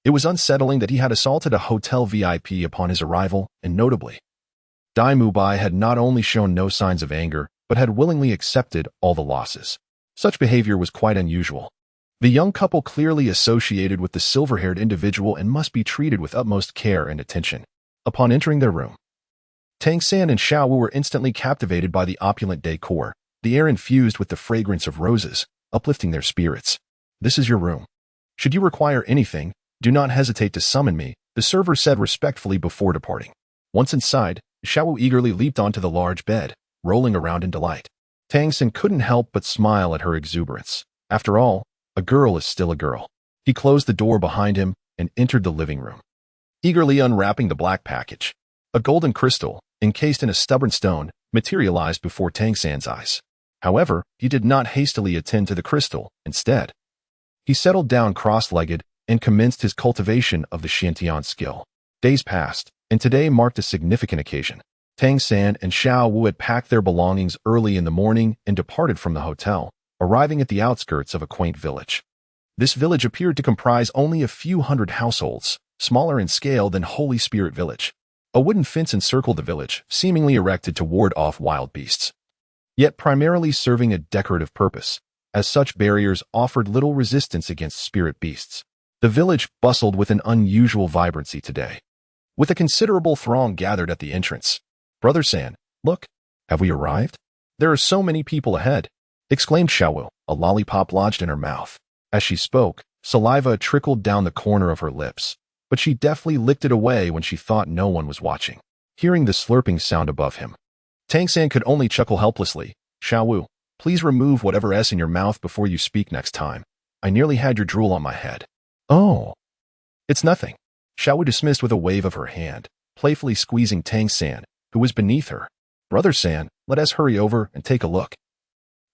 It was unsettling that he had assaulted a hotel VIP upon his arrival, and notably, Dai Mubai had not only shown no signs of anger, but had willingly accepted all the losses. Such behavior was quite unusual. The young couple clearly associated with the silver-haired individual and must be treated with utmost care and attention. Upon entering their room, Tang San and Xiao Wu were instantly captivated by the opulent decor, the air infused with the fragrance of roses, uplifting their spirits. This is your room. Should you require anything, do not hesitate to summon me, the server said respectfully before departing. Once inside, Xiao Wu eagerly leaped onto the large bed, rolling around in delight. Tang San couldn't help but smile at her exuberance. After all, a girl is still a girl. He closed the door behind him and entered the living room, eagerly unwrapping the black package. A golden crystal, encased in a stubborn stone, materialized before Tang San's eyes. However, he did not hastily attend to the crystal. Instead, he settled down cross-legged and commenced his cultivation of the Xiantian skill. Days passed, and today marked a significant occasion. Tang San and Xiao Wu had packed their belongings early in the morning and departed from the hotel, arriving at the outskirts of a quaint village. This village appeared to comprise only a few hundred households, smaller in scale than Holy Spirit Village. A wooden fence encircled the village, seemingly erected to ward off wild beasts, yet primarily serving a decorative purpose, as such barriers offered little resistance against spirit beasts. The village bustled with an unusual vibrancy today, with a considerable throng gathered at the entrance. Brother San, look, have we arrived? There are so many people ahead, exclaimed Xiao Wu, a lollipop lodged in her mouth. As she spoke, saliva trickled down the corner of her lips, but she deftly licked it away when she thought no one was watching. Hearing the slurping sound above him, Tang San could only chuckle helplessly. Xiao Wu, please remove whatever is in your mouth before you speak next time. I nearly had your drool on my head. Oh, it's nothing. Xiao Wu dismissed with a wave of her hand, playfully squeezing Tang San, who was beneath her. Brother San, let us hurry over and take a look.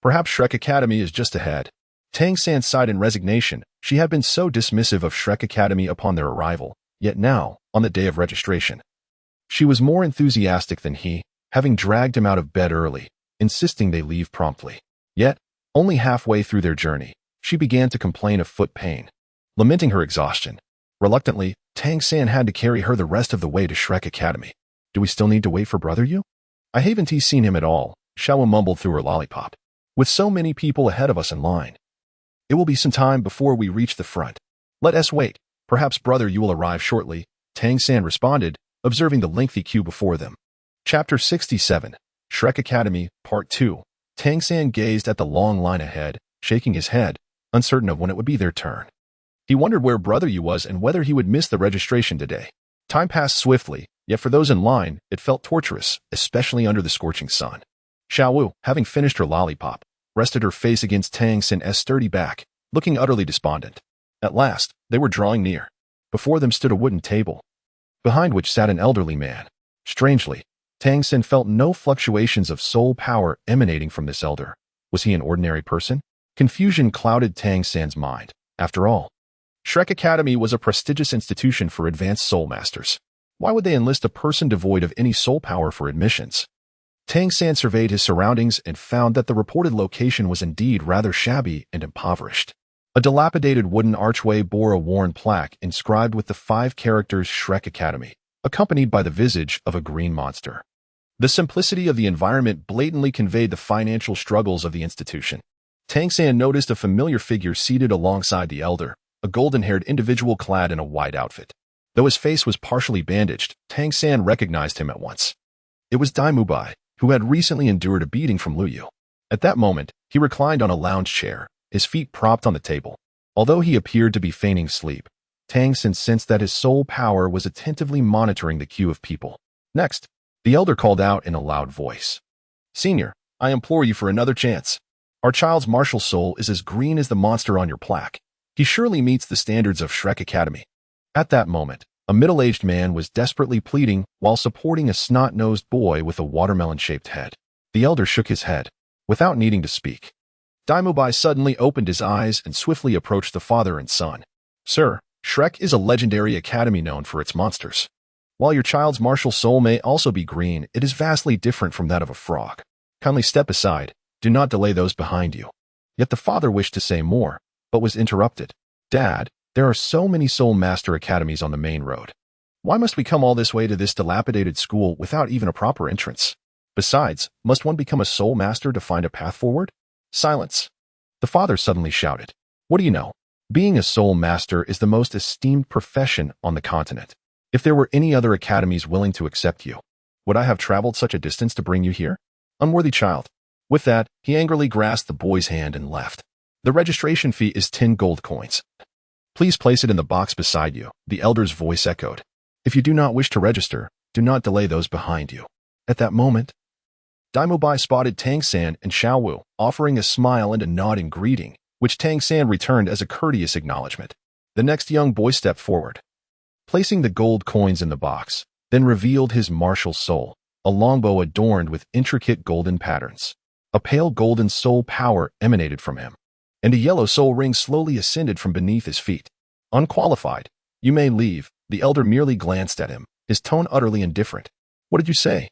Perhaps Shrek Academy is just ahead. Tang San sighed in resignation. She had been so dismissive of Shrek Academy upon their arrival, yet now, on the day of registration, she was more enthusiastic than he, having dragged him out of bed early, insisting they leave promptly. Yet, only halfway through their journey, she began to complain of foot pain, lamenting her exhaustion. Reluctantly, Tang San had to carry her the rest of the way to Shrek Academy. Do we still need to wait for Brother Yu? I haven't seen him at all, Xiao Wu mumbled through her lollipop. With so many people ahead of us in line, it will be some time before we reach the front. Let us wait. Perhaps Brother Yu will arrive shortly, Tang San responded, observing the lengthy queue before them. Chapter 67, Shrek Academy, Part 2. Tang San gazed at the long line ahead, shaking his head, uncertain of when it would be their turn. He wondered where Brother Yu was and whether he would miss the registration today. Time passed swiftly, yet for those in line, it felt torturous, especially under the scorching sun. Xiao Wu, having finished her lollipop, rested her face against Tang San's sturdy back, looking utterly despondent. At last, they were drawing near. Before them stood a wooden table, behind which sat an elderly man. Strangely, Tang San felt no fluctuations of soul power emanating from this elder. Was he an ordinary person? Confusion clouded Tang San's mind, After all, Shrek Academy was a prestigious institution for advanced soul masters. Why would they enlist a person devoid of any soul power for admissions? Tang San surveyed his surroundings and found that the reported location was indeed rather shabby and impoverished. A dilapidated wooden archway bore a worn plaque inscribed with the 5 characters Shrek Academy, accompanied by the visage of a green monster. The simplicity of the environment blatantly conveyed the financial struggles of the institution. Tang San noticed a familiar figure seated alongside the elder, a golden-haired individual clad in a white outfit. Though his face was partially bandaged, Tang San recognized him at once. It was Dai Mubai, who had recently endured a beating from Lu Yu. At that moment, he reclined on a lounge chair, his feet propped on the table. Although he appeared to be feigning sleep, Tang San sensed that his soul power was attentively monitoring the queue of people. Next, the elder called out in a loud voice. "Senior, I implore you for another chance. Our child's martial soul is as green as the monster on your plaque. He surely meets the standards of Shrek Academy." At that moment, a middle-aged man was desperately pleading while supporting a snot-nosed boy with a watermelon-shaped head. The elder shook his head, without needing to speak. Dai Mubai suddenly opened his eyes and swiftly approached the father and son. "Sir, Shrek is a legendary academy known for its monsters. While your child's martial soul may also be green, it is vastly different from that of a frog. Kindly step aside. Do not delay those behind you." Yet the father wished to say more, but was interrupted. "Dad, there are so many soul master academies on the main road. Why must we come all this way to this dilapidated school without even a proper entrance? Besides, must one become a soul master to find a path forward?" "Silence!" The father suddenly shouted. "What do you know? Being a soul master is the most esteemed profession on the continent. If there were any other academies willing to accept you, would I have traveled such a distance to bring you here? Unworthy child." With that, he angrily grasped the boy's hand and left. "The registration fee is 10 gold coins. Please place it in the box beside you," the elder's voice echoed. "If you do not wish to register, do not delay those behind you." At that moment, Dai Mubai spotted Tang San and Xiao Wu, offering a smile and a nod in greeting, which Tang San returned as a courteous acknowledgement. The next young boy stepped forward, placing the gold coins in the box, then revealed his martial soul, a longbow adorned with intricate golden patterns. A pale golden soul power emanated from him, and a yellow soul ring slowly ascended from beneath his feet. "Unqualified. You may leave." The elder merely glanced at him, his tone utterly indifferent. "What did you say?"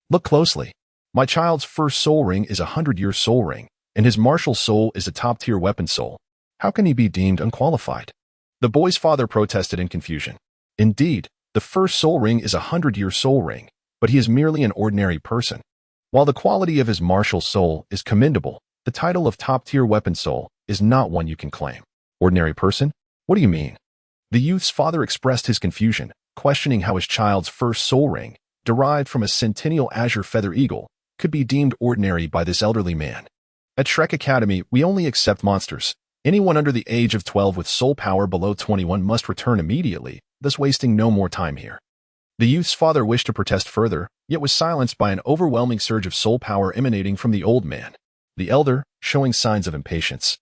"Look closely. My child's first soul ring is a 100-year soul ring, and his martial soul is a top-tier weapon soul. How can he be deemed unqualified?" The boy's father protested in confusion. "Indeed, the first soul ring is a 100-year soul ring, but he is merely an ordinary person. While the quality of his martial soul is commendable, the title of top-tier weapon soul is not one you can claim." "Ordinary person? What do you mean?" The youth's father expressed his confusion, questioning how his child's first soul ring, derived from a centennial azure feather eagle, could be deemed ordinary by this elderly man. "At Shrek Academy, we only accept monsters. Anyone under the age of 12 with soul power below 21 must return immediately, thus wasting no more time here." The youth's father wished to protest further, yet was silenced by an overwhelming surge of soul power emanating from the old man. The elder, showing signs of impatience,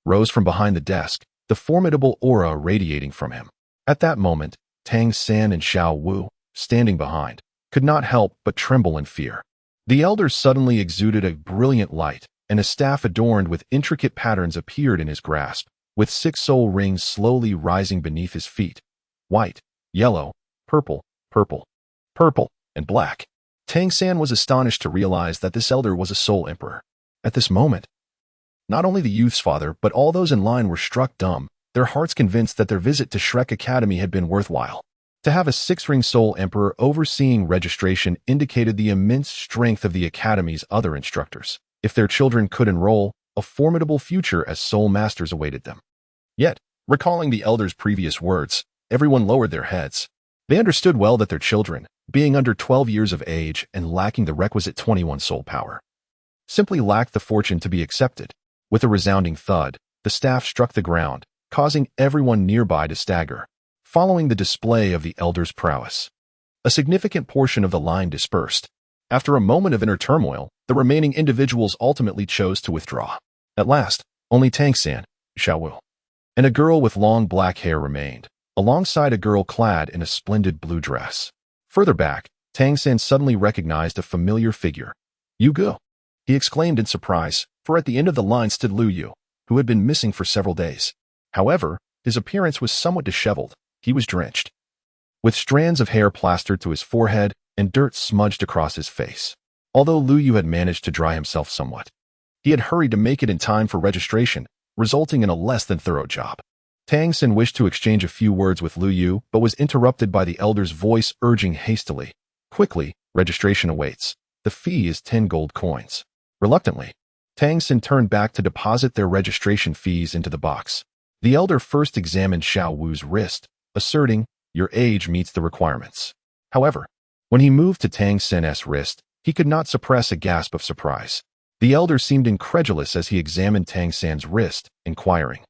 rose from behind the desk, the formidable aura radiating from him. At that moment, Tang San and Xiao Wu, standing behind, could not help but tremble in fear. The elder suddenly exuded a brilliant light, and a staff adorned with intricate patterns appeared in his grasp, with 6 soul rings slowly rising beneath his feet. White, yellow, purple, purple, and black. Tang San was astonished to realize that this elder was a soul emperor. At this moment, not only the youth's father, but all those in line were struck dumb, their hearts convinced that their visit to Shrek Academy had been worthwhile. To have a 6-ring soul emperor overseeing registration indicated the immense strength of the academy's other instructors. If their children could enroll, a formidable future as soul masters awaited them. Yet, recalling the elder's previous words, everyone lowered their heads. They understood well that their children, being under 12 years of age and lacking the requisite 21 soul power, simply lacked the fortune to be accepted. With a resounding thud, the staff struck the ground, causing everyone nearby to stagger. Following the display of the elder's prowess, a significant portion of the line dispersed. After a moment of inner turmoil, the remaining individuals ultimately chose to withdraw. At last, only Tang San, Xiao Wu, and a girl with long black hair remained, alongside a girl clad in a splendid blue dress. Further back, Tang San suddenly recognized a familiar figure. "Yu Gu," he exclaimed in surprise, for at the end of the line stood Lu Yu, who had been missing for several days. However, his appearance was somewhat disheveled. He was drenched, with strands of hair plastered to his forehead and dirt smudged across his face. Although Lu Yu had managed to dry himself somewhat, he had hurried to make it in time for registration, resulting in a less than thorough job. Tang Xin wished to exchange a few words with Lu Yu, but was interrupted by the elder's voice urging hastily, "Quickly, registration awaits. The fee is 10 gold coins." Reluctantly, Tang Xin turned back to deposit their registration fees into the box. The elder first examined Xiao Wu's wrist, asserting, "Your age meets the requirements." However, when he moved to Tang Xin's wrist, he could not suppress a gasp of surprise. The elder seemed incredulous as he examined Tang Xin's wrist, inquiring,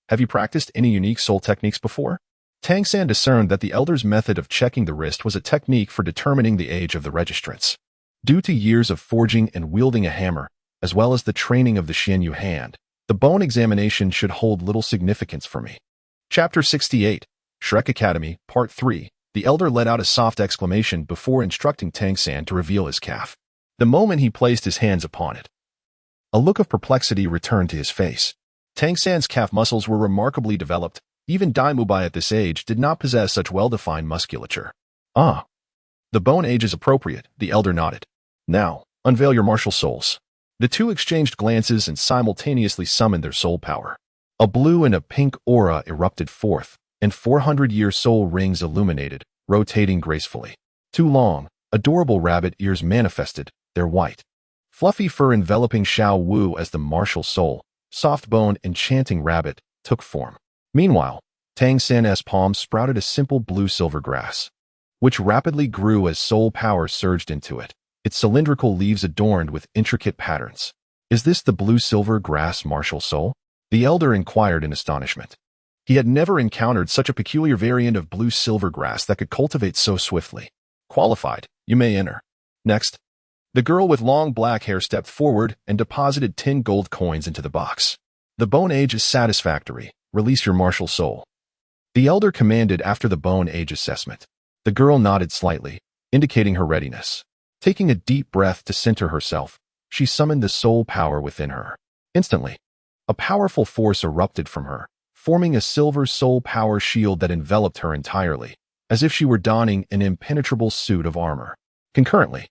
"Have you practiced any unique soul techniques before?" Tang Xin discerned that the elder's method of checking the wrist was a technique for determining the age of the registrants. Due to years of forging and wielding a hammer, as well as the training of the Xianyu hand, the bone examination should hold little significance for me. Chapter 68, Shrek Academy, Part 3. The elder let out a soft exclamation before instructing Tang Xin to reveal his calf. The moment he placed his hands upon it, a look of perplexity returned to his face. Tang Xin's calf muscles were remarkably developed. Even Dai Mubai at this age did not possess such well-defined musculature. "Ah, the bone age is appropriate," the elder nodded. "Now, unveil your martial souls." The two exchanged glances and simultaneously summoned their soul power. A blue and a pink aura erupted forth, and 400-year soul rings illuminated, rotating gracefully. Two long, adorable rabbit ears manifested, their white, fluffy fur enveloping Xiao Wu as the martial soul, soft-boned, enchanting rabbit, took form. Meanwhile, Tang Xin's palm sprouted a simple blue-silver grass, which rapidly grew as soul power surged into it, its cylindrical leaves adorned with intricate patterns. "Is this the blue-silver grass martial soul?" the elder inquired in astonishment. He had never encountered such a peculiar variant of blue-silver grass that could cultivate so swiftly. "Qualified, you may enter." Next, the girl with long black hair stepped forward and deposited 10 gold coins into the box. "The bone age is satisfactory. Release your martial soul," the elder commanded after the bone age assessment. The girl nodded slightly, indicating her readiness. Taking a deep breath to center herself, she summoned the soul power within her. Instantly, a powerful force erupted from her, forming a silver soul power shield that enveloped her entirely, as if she were donning an impenetrable suit of armor. Concurrently,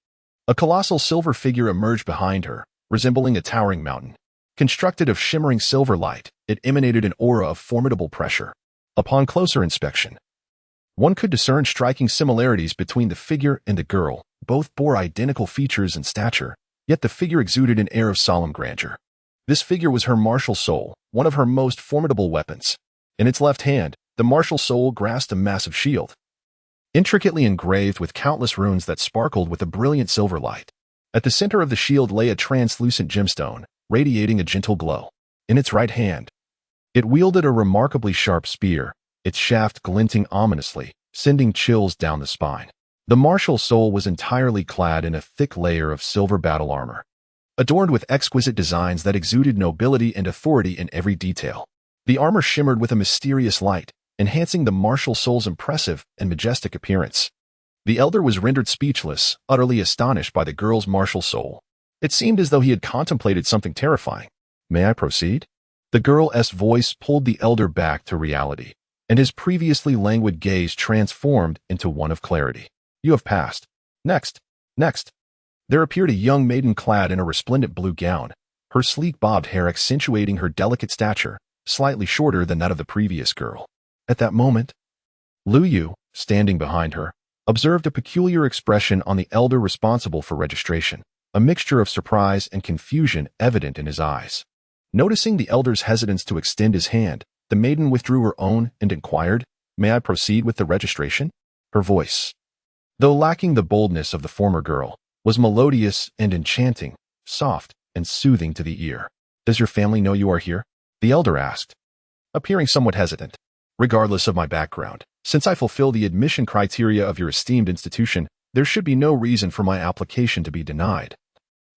a colossal silver figure emerged behind her, resembling a towering mountain. Constructed of shimmering silver light, it emanated an aura of formidable pressure. Upon closer inspection, one could discern striking similarities between the figure and the girl. Both bore identical features and stature, yet the figure exuded an air of solemn grandeur. This figure was her martial soul, one of her most formidable weapons. In its left hand, the martial soul grasped a massive shield, intricately engraved with countless runes that sparkled with a brilliant silver light. At the center of the shield lay a translucent gemstone, radiating a gentle glow. In its right hand, it wielded a remarkably sharp spear, its shaft glinting ominously, sending chills down the spine. The martial soul was entirely clad in a thick layer of silver battle armor, adorned with exquisite designs that exuded nobility and authority in every detail. The armor shimmered with a mysterious light, enhancing the martial soul's impressive and majestic appearance. The elder was rendered speechless, utterly astonished by the girl's martial soul. It seemed as though he had contemplated something terrifying. "May I proceed?" The girl's voice pulled the elder back to reality, and his previously languid gaze transformed into one of clarity. "You have passed. Next." There appeared a young maiden clad in a resplendent blue gown, her sleek bobbed hair accentuating her delicate stature, slightly shorter than that of the previous girl. At that moment, Lu Yu, standing behind her, observed a peculiar expression on the elder responsible for registration, a mixture of surprise and confusion evident in his eyes. Noticing the elder's hesitance to extend his hand, the maiden withdrew her own and inquired, "May I proceed with the registration?" Her voice, though lacking the boldness of the former girl, was melodious and enchanting, soft and soothing to the ear. "Does your family know you are here?" the elder asked, appearing somewhat hesitant. "Regardless of my background, since I fulfill the admission criteria of your esteemed institution, there should be no reason for my application to be denied,"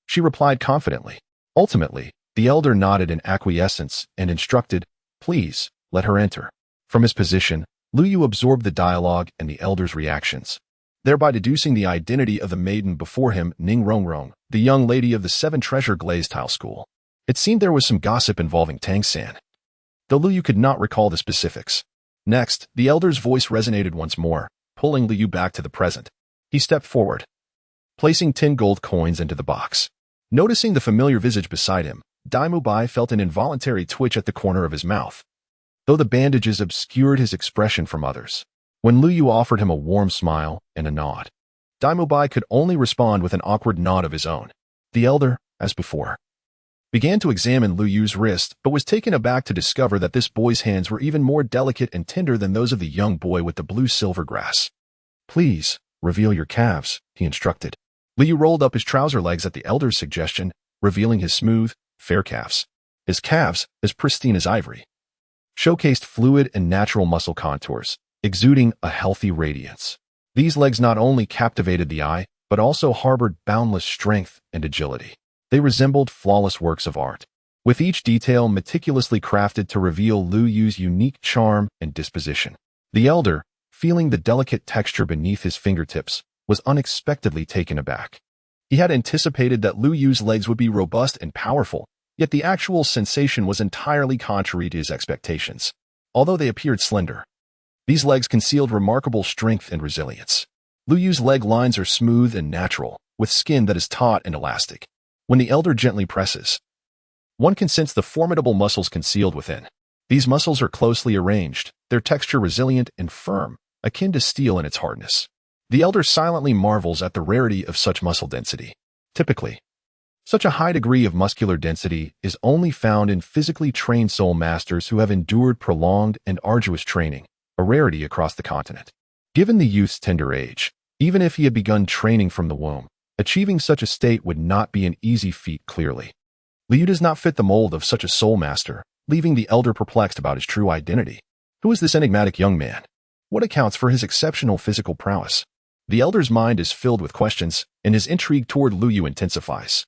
she replied confidently. Ultimately, the elder nodded in acquiescence and instructed, "Please, let her enter." From his position, Lu Yu absorbed the dialogue and the elder's reactions, thereby deducing the identity of the maiden before him, Ning Rongrong, the young lady of the Seven Treasure Glazed Tile School. It seemed there was some gossip involving Tang Xin. though Lu Yu could not recall the specifics. Next, the elder's voice resonated once more, pulling Lu Yu back to the present. He stepped forward, placing 10 gold coins into the box. Noticing the familiar visage beside him, Dai Mubai felt an involuntary twitch at the corner of his mouth, though the bandages obscured his expression from others. When Lu Yu offered him a warm smile and a nod, Dai Mubai could only respond with an awkward nod of his own. The elder, as before, began to examine Lu Yu's wrist, but was taken aback to discover that this boy's hands were even more delicate and tender than those of the young boy with the blue-silver grass. "Please, reveal your calves," he instructed. Lu Yu rolled up his trouser legs at the elder's suggestion, revealing his smooth, fair calves. His calves, as pristine as ivory, showcased fluid and natural muscle contours, exuding a healthy radiance. These legs not only captivated the eye, but also harbored boundless strength and agility. They resembled flawless works of art, with each detail meticulously crafted to reveal Lu Yu's unique charm and disposition. The elder, feeling the delicate texture beneath his fingertips, was unexpectedly taken aback. He had anticipated that Lu Yu's legs would be robust and powerful, yet the actual sensation was entirely contrary to his expectations. Although they appeared slender, these legs concealed remarkable strength and resilience. Lu Yu's leg lines are smooth and natural, with skin that is taut and elastic. When the elder gently presses, one can sense the formidable muscles concealed within. These muscles are closely arranged, their texture resilient and firm, akin to steel in its hardness. The elder silently marvels at the rarity of such muscle density. Typically, such a high degree of muscular density is only found in physically trained soul masters who have endured prolonged and arduous training, a rarity across the continent. Given the youth's tender age, even if he had begun training from the womb, achieving such a state would not be an easy feat clearly. Lu Yu does not fit the mold of such a soul master, leaving the elder perplexed about his true identity. Who is this enigmatic young man? What accounts for his exceptional physical prowess? The elder's mind is filled with questions, and his intrigue toward Lu Yu intensifies.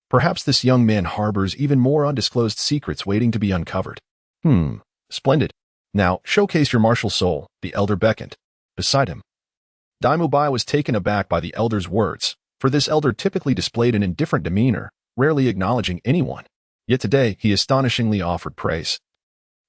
Perhaps this young man harbors even more undisclosed secrets waiting to be uncovered. Splendid. Now, showcase your martial soul, the elder beckoned. Beside him, Dai Mubai was taken aback by the elder's words, for this elder typically displayed an indifferent demeanor, rarely acknowledging anyone. Yet today, he astonishingly offered praise,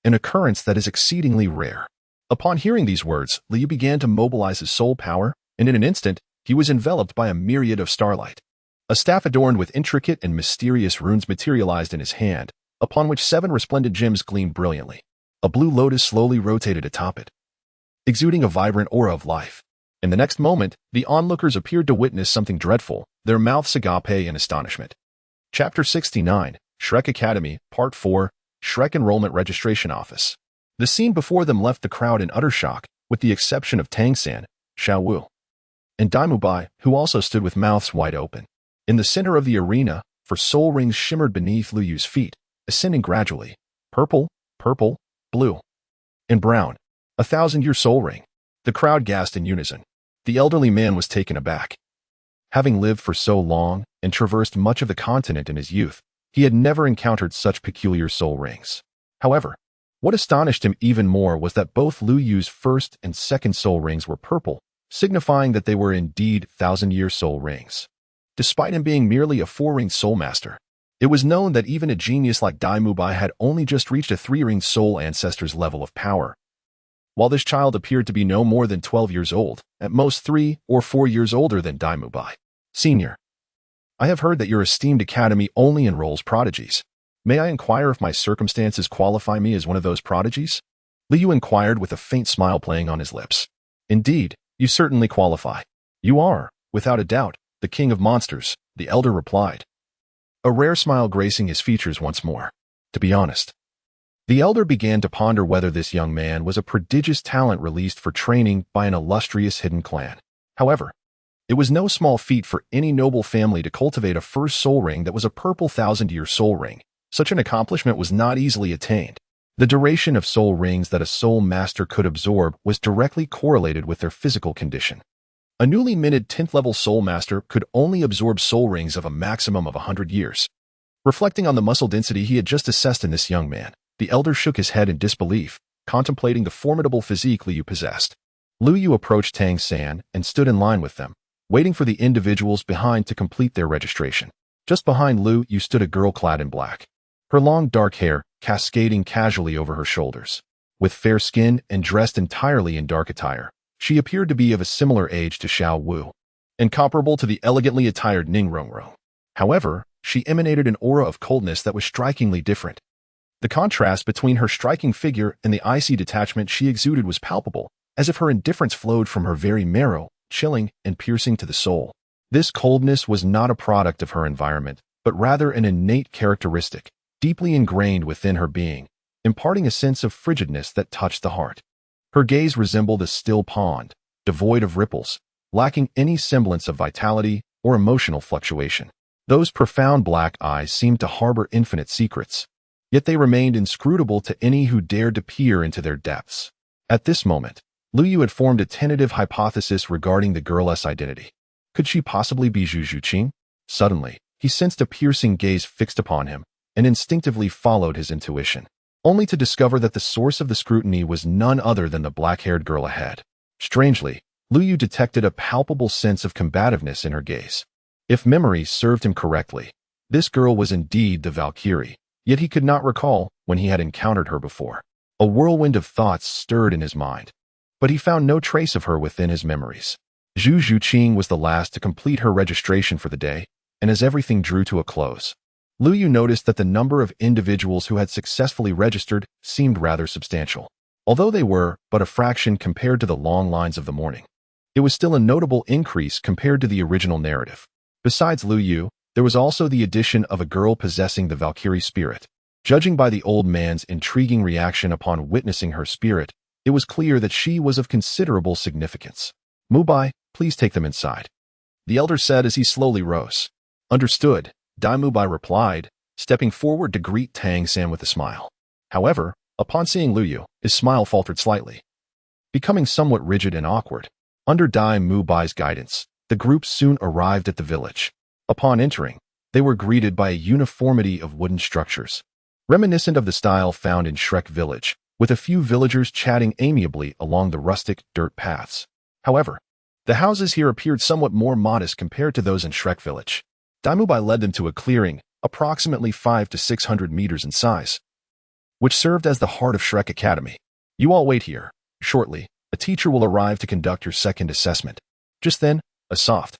an occurrence that is exceedingly rare. Upon hearing these words, Lu Yu began to mobilize his soul power, and in an instant, he was enveloped by a myriad of starlight. A staff adorned with intricate and mysterious runes materialized in his hand, upon which 7 resplendent gems gleamed brilliantly. A blue lotus slowly rotated atop it, exuding a vibrant aura of life. In the next moment, the onlookers appeared to witness something dreadful, their mouths agape in astonishment. Chapter 69, Shrek Academy, Part 4, Shrek Enrollment Registration Office. The scene before them left the crowd in utter shock, with the exception of Tang San, Xiao Wu, and Dai Mubai, who also stood with mouths wide open. In the center of the arena, for soul rings shimmered beneath Lu Yu's feet, ascending gradually. Purple, blue, and brown. 1,000-year soul ring. The crowd gasped in unison. The elderly man was taken aback. Having lived for so long and traversed much of the continent in his youth, he had never encountered such peculiar soul rings. However, what astonished him even more was that both Lu Yu's first and second soul rings were purple, signifying that they were indeed 1,000-year soul rings. Despite him being merely a 4-ringed soul master, it was known that even a genius like Dai Mubai had only just reached a 3-ringed soul ancestor's level of power. While this child appeared to be no more than 12 years old, at most 3 or 4 years older than Dai Mubai. Senior, I have heard that your esteemed academy only enrolls prodigies. May I inquire if my circumstances qualify me as one of those prodigies? Lu Yu inquired with a faint smile playing on his lips. Indeed, you certainly qualify. You are, without a doubt, the king of monsters, the elder replied, a rare smile gracing his features once more. To be honest, the elder began to ponder whether this young man was a prodigious talent released for training by an illustrious hidden clan. However, it was no small feat for any noble family to cultivate a first soul ring that was a purple 1,000-year soul ring. Such an accomplishment was not easily attained. The duration of soul rings that a soul master could absorb was directly correlated with their physical condition. A newly minted 10th-level soul master could only absorb soul rings of a maximum of 100 years. Reflecting on the muscle density he had just assessed in this young man, the elder shook his head in disbelief, contemplating the formidable physique Lu Yu possessed. Lu Yu approached Tang San and stood in line with them, waiting for the individuals behind to complete their registration. Just behind Lu Yu stood a girl clad in black. her long dark hair cascading casually over her shoulders. With fair skin and dressed entirely in dark attire, she appeared to be of a similar age to Xiao Wu, incomparable to the elegantly attired Ning Rongrong. However, she emanated an aura of coldness that was strikingly different. The contrast between her striking figure and the icy detachment she exuded was palpable, as if her indifference flowed from her very marrow, chilling and piercing to the soul. This coldness was not a product of her environment, but rather an innate characteristic, deeply ingrained within her being, imparting a sense of frigidness that touched the heart. Her gaze resembled a still pond, devoid of ripples, lacking any semblance of vitality or emotional fluctuation. Those profound black eyes seemed to harbor infinite secrets, yet they remained inscrutable to any who dared to peer into their depths. At this moment, Lu Yu had formed a tentative hypothesis regarding the girl's identity. Could she possibly be Zhu Zhuqing? Suddenly, he sensed a piercing gaze fixed upon him, and instinctively followed his intuition, only to discover that the source of the scrutiny was none other than the black-haired girl ahead. Strangely, Lu Yu detected a palpable sense of combativeness in her gaze. If memory served him correctly, this girl was indeed the Valkyrie, yet he could not recall when he had encountered her before. A whirlwind of thoughts stirred in his mind, but he found no trace of her within his memories. Zhu Zhuqing was the last to complete her registration for the day, and as everything drew to a close, Lu Yu noticed that the number of individuals who had successfully registered seemed rather substantial. Although they were but a fraction compared to the long lines of the morning, it was still a notable increase compared to the original narrative. Besides Lu Yu, there was also the addition of a girl possessing the Valkyrie spirit. Judging by the old man's intriguing reaction upon witnessing her spirit, it was clear that she was of considerable significance. "Mubai, please take them inside," the elder said as he slowly rose. "Understood," Dai Mubai replied, stepping forward to greet Tang San with a smile. However, upon seeing Lu Yu, his smile faltered slightly, becoming somewhat rigid and awkward. Under Dai Mubai's guidance, the group soon arrived at the village. Upon entering, they were greeted by a uniformity of wooden structures, reminiscent of the style found in Shrek Village, with a few villagers chatting amiably along the rustic dirt paths. However, the houses here appeared somewhat more modest compared to those in Shrek Village. Dai Mubai led them to a clearing, approximately 500 to 600 meters in size, which served as the heart of Shrek Academy. "You all wait here. Shortly, a teacher will arrive to conduct your second assessment." Just then, a soft,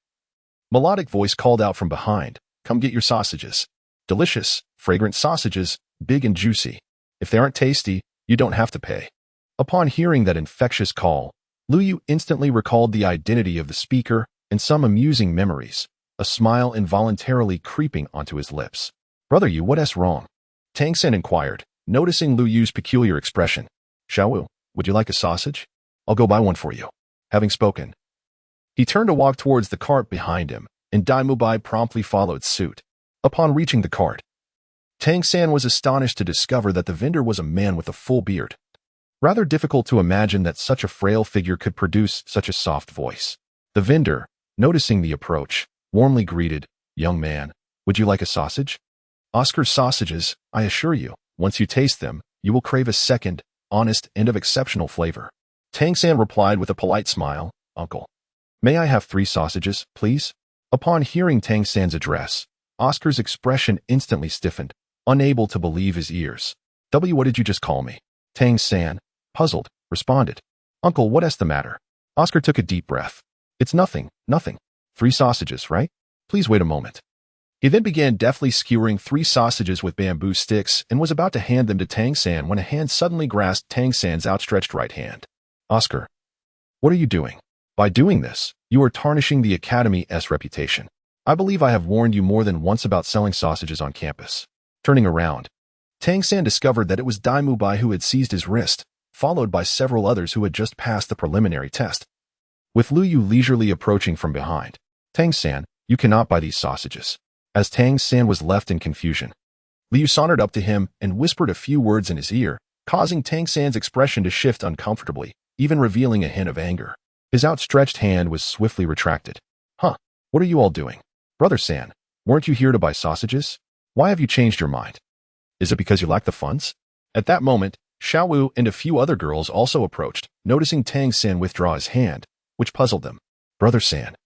melodic voice called out from behind, "Come get your sausages. Delicious, fragrant sausages, big and juicy. If they aren't tasty, you don't have to pay." Upon hearing that infectious call, Lu Yu instantly recalled the identity of the speaker and some amusing memories, a smile involuntarily creeping onto his lips. "Brother Yu, what's wrong?" Tang San inquired, noticing Lu Yu's peculiar expression. "Xiao Wu, would you like a sausage? I'll go buy one for you." Having spoken, he turned to walk towards the cart behind him, and Dai Mubai promptly followed suit. Upon reaching the cart, Tang San was astonished to discover that the vendor was a man with a full beard. Rather difficult to imagine that such a frail figure could produce such a soft voice. The vendor, noticing the approach, warmly greeted, "Young man, would you like a sausage?" "Oscar's sausages, I assure you, once you taste them, you will crave a second, honest and of exceptional flavor." Tang San replied with a polite smile, "Uncle, may I have 3 sausages, please?" Upon hearing Tang San's address, Oscar's expression instantly stiffened, unable to believe his ears. What did you just call me?" Tang San, puzzled, responded. "Uncle, what's the matter?" Oscar took a deep breath. "It's nothing, nothing. 3 sausages, right? Please wait a moment." He then began deftly skewering 3 sausages with bamboo sticks and was about to hand them to Tang San when a hand suddenly grasped Tang San's outstretched right hand. "Oscar, what are you doing? By doing this, you are tarnishing the Academy's reputation. I believe I have warned you more than once about selling sausages on campus." Turning around, Tang San discovered that it was Dai Mubai who had seized his wrist, followed by several others who had just passed the preliminary test. With Lu Yu leisurely approaching from behind, "Tang San, you cannot buy these sausages." As Tang San was left in confusion, Lu Yu sauntered up to him and whispered a few words in his ear, causing Tang San's expression to shift uncomfortably, even revealing a hint of anger. His outstretched hand was swiftly retracted. "Huh, what are you all doing? Brother San, weren't you here to buy sausages? Why have you changed your mind? Is it because you lack the funds?" At that moment, Xiao Wu and a few other girls also approached, noticing Tang San withdraw his hand, which puzzled them. "Brother San,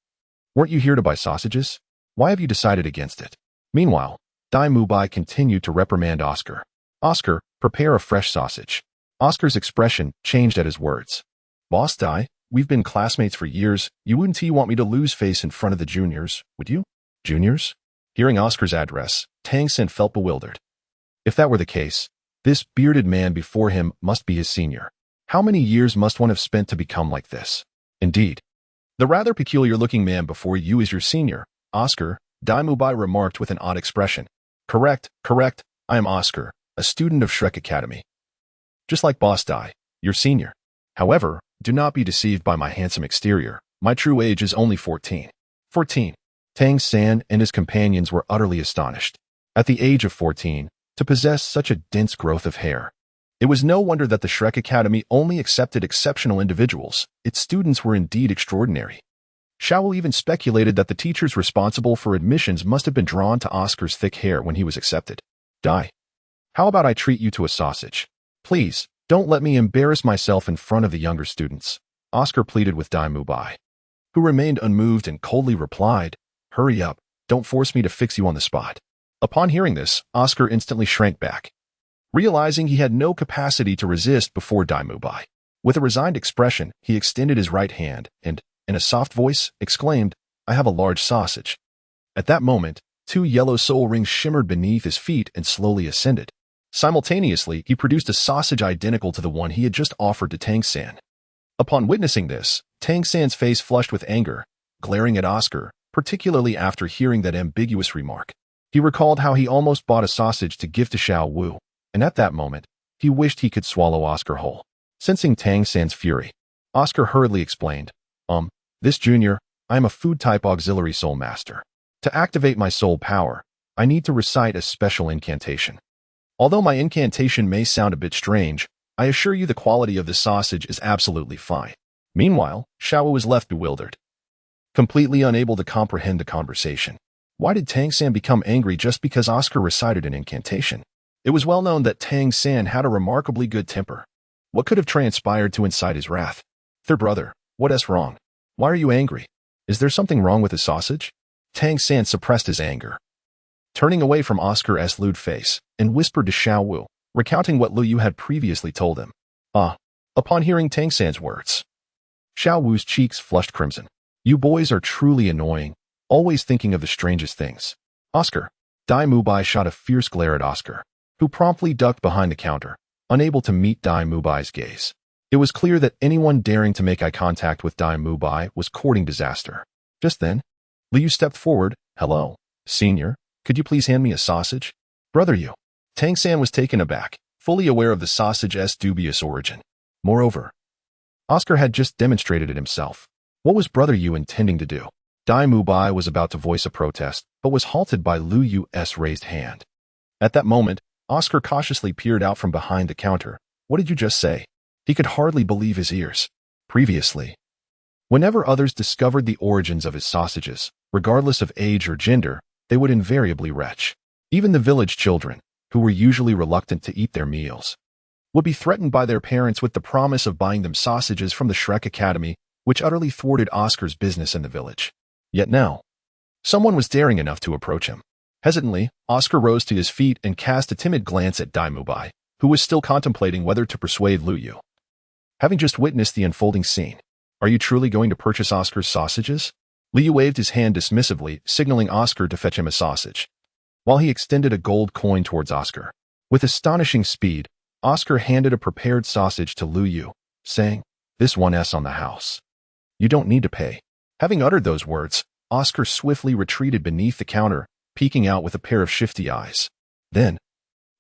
weren't you here to buy sausages? Why have you decided against it?" Meanwhile, Dai Mubai continued to reprimand Oscar. Oscar, prepare a fresh sausage. Oscar's expression changed at his words. Boss Dai, we've been classmates for years. You wouldn't want me to lose face in front of the juniors, would you? Juniors? Hearing Oscar's address, Tang San felt bewildered. If that were the case, this bearded man before him must be his senior. How many years must one have spent to become like this? Indeed. The rather peculiar-looking man before you is your senior, Oscar, Dai Mubai remarked with an odd expression. Correct, I am Oscar, a student of Shrek Academy. Just like Boss Dai, your senior. However, do not be deceived by my handsome exterior. My true age is only 14. 14. Tang San and his companions were utterly astonished. At the age of 14, to possess such a dense growth of hair. It was no wonder that the Shrek Academy only accepted exceptional individuals. Its students were indeed extraordinary. Xiao even speculated that the teachers responsible for admissions must have been drawn to Oscar's thick hair when he was accepted. Dai, how about I treat you to a sausage? Please, don't let me embarrass myself in front of the younger students, Oscar pleaded with Dai Mubai, who remained unmoved and coldly replied, Hurry up, don't force me to fix you on the spot. Upon hearing this, Oscar instantly shrank back, realizing he had no capacity to resist before Dai Mubai. With a resigned expression, he extended his right hand and, in a soft voice, exclaimed, I have a large sausage. At that moment, 2 yellow soul rings shimmered beneath his feet and slowly ascended. Simultaneously, he produced a sausage identical to the one he had just offered to Tang San. Upon witnessing this, Tang San's face flushed with anger, glaring at Oscar, particularly after hearing that ambiguous remark. He recalled how he almost bought a sausage to give to Xiao Wu, and at that moment, he wished he could swallow Oscar whole. Sensing Tang San's fury, Oscar hurriedly explained, this junior, I am a food-type auxiliary soul master. To activate my soul power, I need to recite a special incantation. Although my incantation may sound a bit strange, I assure you the quality of the sausage is absolutely fine. Meanwhile, Xiao was left bewildered, completely unable to comprehend the conversation. Why did Tang San become angry just because Oscar recited an incantation? It was well known that Tang San had a remarkably good temper. What could have transpired to incite his wrath? Third brother, what's wrong? Why are you angry? Is there something wrong with the sausage? Tang San suppressed his anger, turning away from Oscar's lewd face, and whispered to Xiao Wu, recounting what Lu Yu had previously told him. Upon hearing Tang San's words, Xiao Wu's cheeks flushed crimson. You boys are truly annoying, always thinking of the strangest things. Oscar. Dai Mubai shot a fierce glare at Oscar, who promptly ducked behind the counter, unable to meet Dai Mubai's gaze. It was clear that anyone daring to make eye contact with Dai Mubai was courting disaster. Just then, Liu stepped forward. Hello, senior. Could you please hand me a sausage? Brother Yu. Tang San was taken aback, fully aware of the sausage's dubious origin. Moreover, Oscar had just demonstrated it himself. What was Brother Yu intending to do? Dai Mubai was about to voice a protest, but was halted by Lu Yu's raised hand. At that moment, Oscar cautiously peered out from behind the counter. What did you just say? He could hardly believe his ears. Previously, whenever others discovered the origins of his sausages, regardless of age or gender, they would invariably retch. Even the village children, who were usually reluctant to eat their meals, would be threatened by their parents with the promise of buying them sausages from the Shrek Academy, which utterly thwarted Oscar's business in the village. Yet now, someone was daring enough to approach him. Hesitantly, Oscar rose to his feet and cast a timid glance at Dai Mubai, who was still contemplating whether to persuade Lu Yu. Having just witnessed the unfolding scene, are you truly going to purchase Oscar's sausages? Lu Yu waved his hand dismissively, signaling Oscar to fetch him a sausage, while he extended a gold coin towards Oscar. With astonishing speed, Oscar handed a prepared sausage to Lu Yu, saying, This one's on the house. You don't need to pay. Having uttered those words, Oscar swiftly retreated beneath the counter, peeking out with a pair of shifty eyes. Then,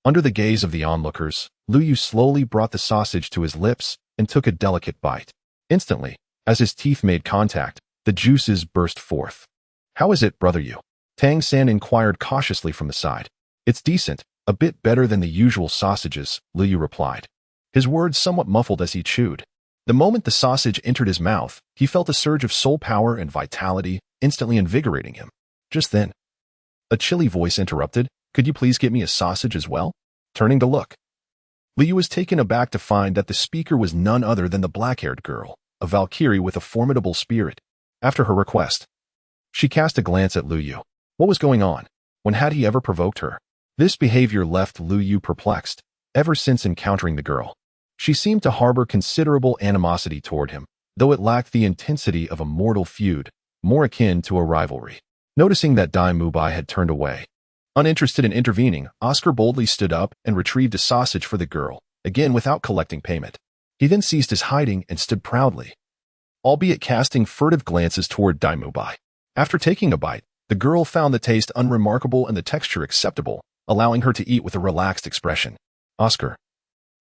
under the gaze of the onlookers, Lu Yu slowly brought the sausage to his lips and took a delicate bite. Instantly, as his teeth made contact, the juices burst forth. How is it, Brother Yu? Tang San inquired cautiously from the side. It's decent, a bit better than the usual sausages, Lu Yu replied, his words somewhat muffled as he chewed. The moment the sausage entered his mouth, he felt a surge of soul power and vitality, instantly invigorating him. Just then, a chilly voice interrupted, Could you please get me a sausage as well? Turning to look, Lu Yu was taken aback to find that the speaker was none other than the black-haired girl, a Valkyrie with a formidable spirit. After her request, she cast a glance at Lu Yu. What was going on? When had he ever provoked her? This behavior left Lu Yu perplexed, ever since encountering the girl. She seemed to harbor considerable animosity toward him, though it lacked the intensity of a mortal feud, more akin to a rivalry. Noticing that Dai Mubai had turned away, uninterested in intervening, Oscar boldly stood up and retrieved a sausage for the girl, again without collecting payment. He then ceased his hiding and stood proudly, albeit casting furtive glances toward Dai Mubai. After taking a bite, the girl found the taste unremarkable and the texture acceptable, allowing her to eat with a relaxed expression. Oscar,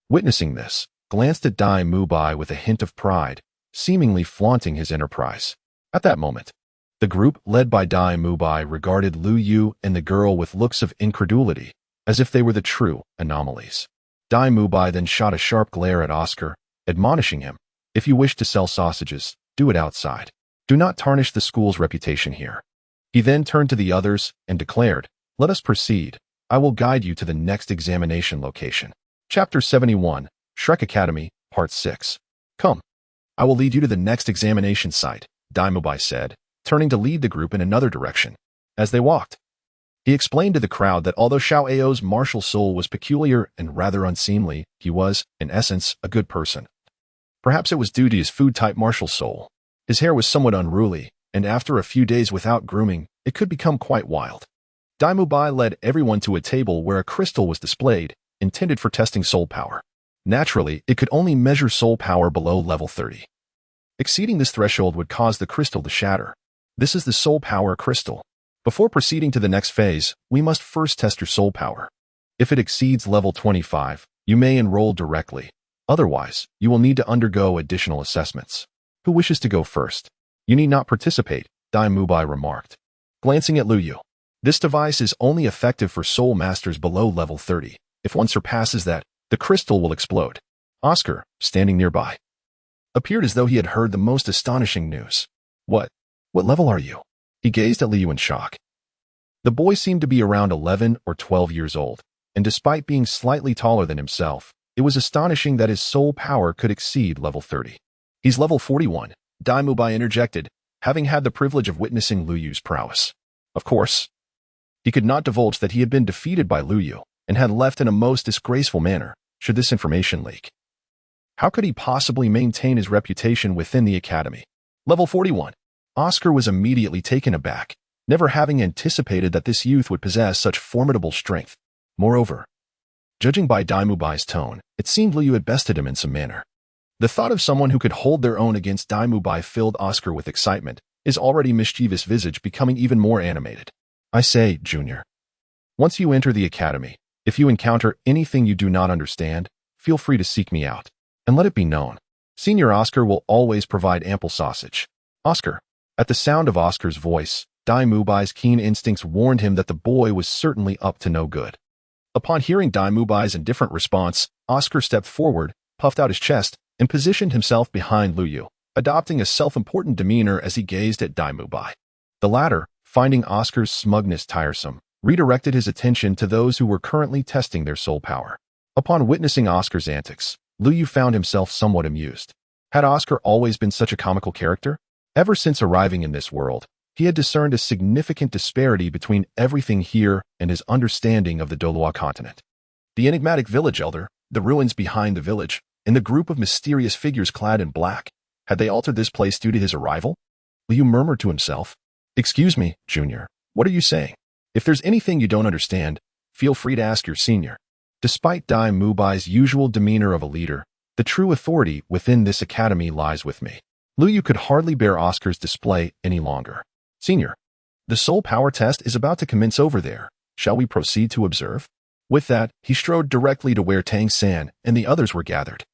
witnessing this, glanced at Dai Mubai with a hint of pride, seemingly flaunting his enterprise. At that moment, the group, led by Dai Mubai, regarded Lu Yu and the girl with looks of incredulity, as if they were the true anomalies. Dai Mubai then shot a sharp glare at Oscar, admonishing him, "If you wish to sell sausages, do it outside. Do not tarnish the school's reputation here." He then turned to the others and declared, "Let us proceed. I will guide you to the next examination location." Chapter 71, Shrek Academy, Part 6. "Come, I will lead you to the next examination site," Dai Mubai said, turning to lead the group in another direction. As they walked, he explained to the crowd that although Xiao Ao's martial soul was peculiar and rather unseemly, he was, in essence, a good person. Perhaps it was due to his food-type martial soul. His hair was somewhat unruly, and after a few days without grooming, it could become quite wild. Dai Mubai led everyone to a table where a crystal was displayed, intended for testing soul power. Naturally, it could only measure soul power below level 30. Exceeding this threshold would cause the crystal to shatter. This is the soul power crystal. Before proceeding to the next phase, we must first test your soul power. If it exceeds level 25, you may enroll directly. Otherwise, you will need to undergo additional assessments. Who wishes to go first? You need not participate, Dai Mubai remarked, glancing at Lu Yu. This device is only effective for soul masters below level 30. If one surpasses that, the crystal will explode. Oscar, standing nearby, appeared as though he had heard the most astonishing news. What level are you? He gazed at Lu Yu in shock. The boy seemed to be around 11 or 12 years old, and despite being slightly taller than himself, it was astonishing that his soul power could exceed level 30. He's level 41, Dai Mubai interjected, having had the privilege of witnessing Lu Yu's prowess. Of course, he could not divulge that he had been defeated by Lu Yu and had left in a most disgraceful manner, should this information leak. How could he possibly maintain his reputation within the academy? Level 41. Oscar was immediately taken aback, never having anticipated that this youth would possess such formidable strength. Moreover, judging by Dai Mubai's tone, it seemed Lu Yu had bested him in some manner. The thought of someone who could hold their own against Dai Mubai filled Oscar with excitement, his already mischievous visage becoming even more animated. "I say, Junior, once you enter the academy, if you encounter anything you do not understand, feel free to seek me out. And let it be known, Senior Oscar will always provide ample sausage." Oscar. At the sound of Oscar's voice, Dai Mubai's keen instincts warned him that the boy was certainly up to no good. Upon hearing Dai Mubai's indifferent response, Oscar stepped forward, puffed out his chest, and positioned himself behind Lu Yu, adopting a self-important demeanor as he gazed at Dai Mubai. The latter, finding Oscar's smugness tiresome, redirected his attention to those who were currently testing their soul power. Upon witnessing Oscar's antics, Lu Yu found himself somewhat amused. Had Oscar always been such a comical character? Ever since arriving in this world, he had discerned a significant disparity between everything here and his understanding of the Dolua continent. The enigmatic village elder, the ruins behind the village, and the group of mysterious figures clad in black. Had they altered this place due to his arrival? Lu Yu murmured to himself, "Excuse me, Junior, what are you saying? If there's anything you don't understand, feel free to ask your senior." Despite Dai Mubai's usual demeanor of a leader, the true authority within this academy lies with me. Lu Yu could hardly bear Oscar's display any longer. "Senior, the soul power test is about to commence over there. Shall we proceed to observe?" With that, he strode directly to where Tang San and the others were gathered.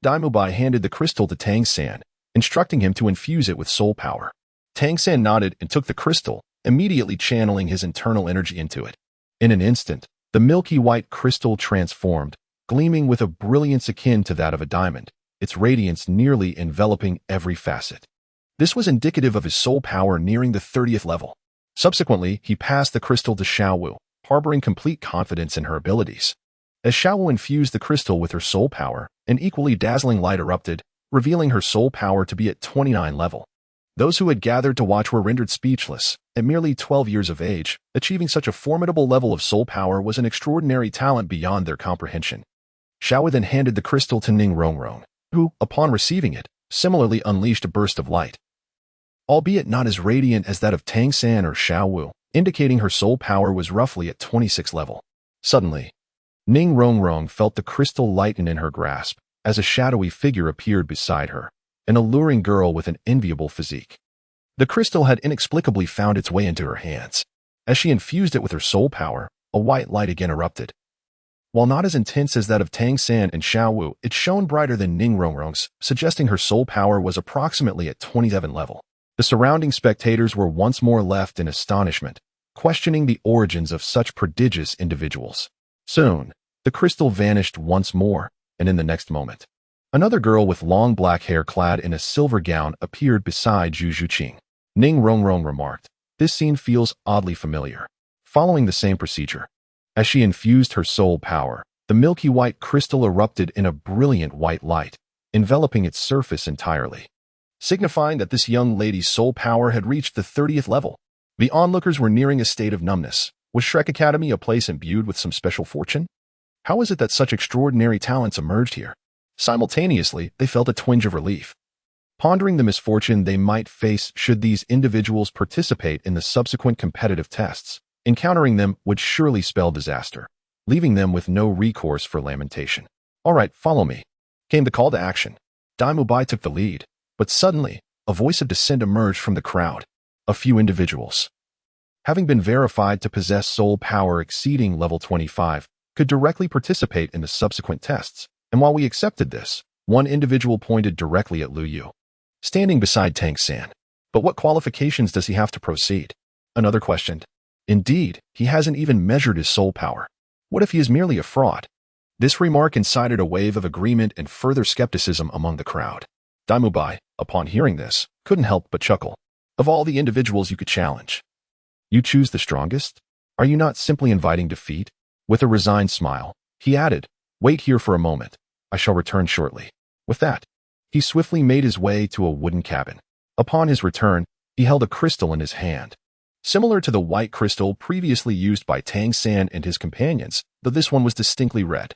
Dai Mubai handed the crystal to Tang San, instructing him to infuse it with soul power. Tang San nodded and took the crystal, immediately channeling his internal energy into it. In an instant, the milky white crystal transformed, gleaming with a brilliance akin to that of a diamond, its radiance nearly enveloping every facet. This was indicative of his soul power nearing the 30th level. Subsequently, he passed the crystal to Xiao Wu, harboring complete confidence in her abilities. As Xiao Wu infused the crystal with her soul power, an equally dazzling light erupted, revealing her soul power to be at 29 level. Those who had gathered to watch were rendered speechless. At merely 12 years of age, achieving such a formidable level of soul power was an extraordinary talent beyond their comprehension. Xiao then handed the crystal to Ning Rongrong, who, upon receiving it, similarly unleashed a burst of light, albeit not as radiant as that of Tang San or Xiao Wu, indicating her soul power was roughly at 26 level. Suddenly, Ning Rongrong felt the crystal lighten in her grasp as a shadowy figure appeared beside her, an alluring girl with an enviable physique. The crystal had inexplicably found its way into her hands. As she infused it with her soul power, a white light again erupted. While not as intense as that of Tang San and Xiao Wu, it shone brighter than Ning Rongrong's, suggesting her soul power was approximately at 27 level. The surrounding spectators were once more left in astonishment, questioning the origins of such prodigious individuals. Soon, the crystal vanished once more, and in the next moment, another girl with long black hair clad in a silver gown appeared beside Zhu Zhuqing. Ning Rongrong remarked, "This scene feels oddly familiar." Following the same procedure, as she infused her soul power, the milky white crystal erupted in a brilliant white light, enveloping its surface entirely, signifying that this young lady's soul power had reached the 30th level. The onlookers were nearing a state of numbness. Was Shrek Academy a place imbued with some special fortune? How is it that such extraordinary talents emerged here? Simultaneously, they felt a twinge of relief, pondering the misfortune they might face should these individuals participate in the subsequent competitive tests. Encountering them would surely spell disaster, leaving them with no recourse for lamentation. "All right, follow me," came the call to action. Dai Mubai took the lead, but suddenly, a voice of dissent emerged from the crowd. A few individuals, having been verified to possess soul power exceeding level 25, could directly participate in the subsequent tests, and while we accepted this, one individual pointed directly at Lu Yu, standing beside Tang San. "But what qualifications does he have to proceed?" Another questioned. "Indeed, he hasn't even measured his soul power. What if he is merely a fraud?" This remark incited a wave of agreement and further skepticism among the crowd. Dai Mubai, upon hearing this, couldn't help but chuckle. "Of all the individuals you could challenge, you choose the strongest? Are you not simply inviting defeat?" With a resigned smile, he added, "Wait here for a moment. I shall return shortly." With that, he swiftly made his way to a wooden cabin. Upon his return, he held a crystal in his hand, similar to the white crystal previously used by Tang San and his companions, though this one was distinctly red.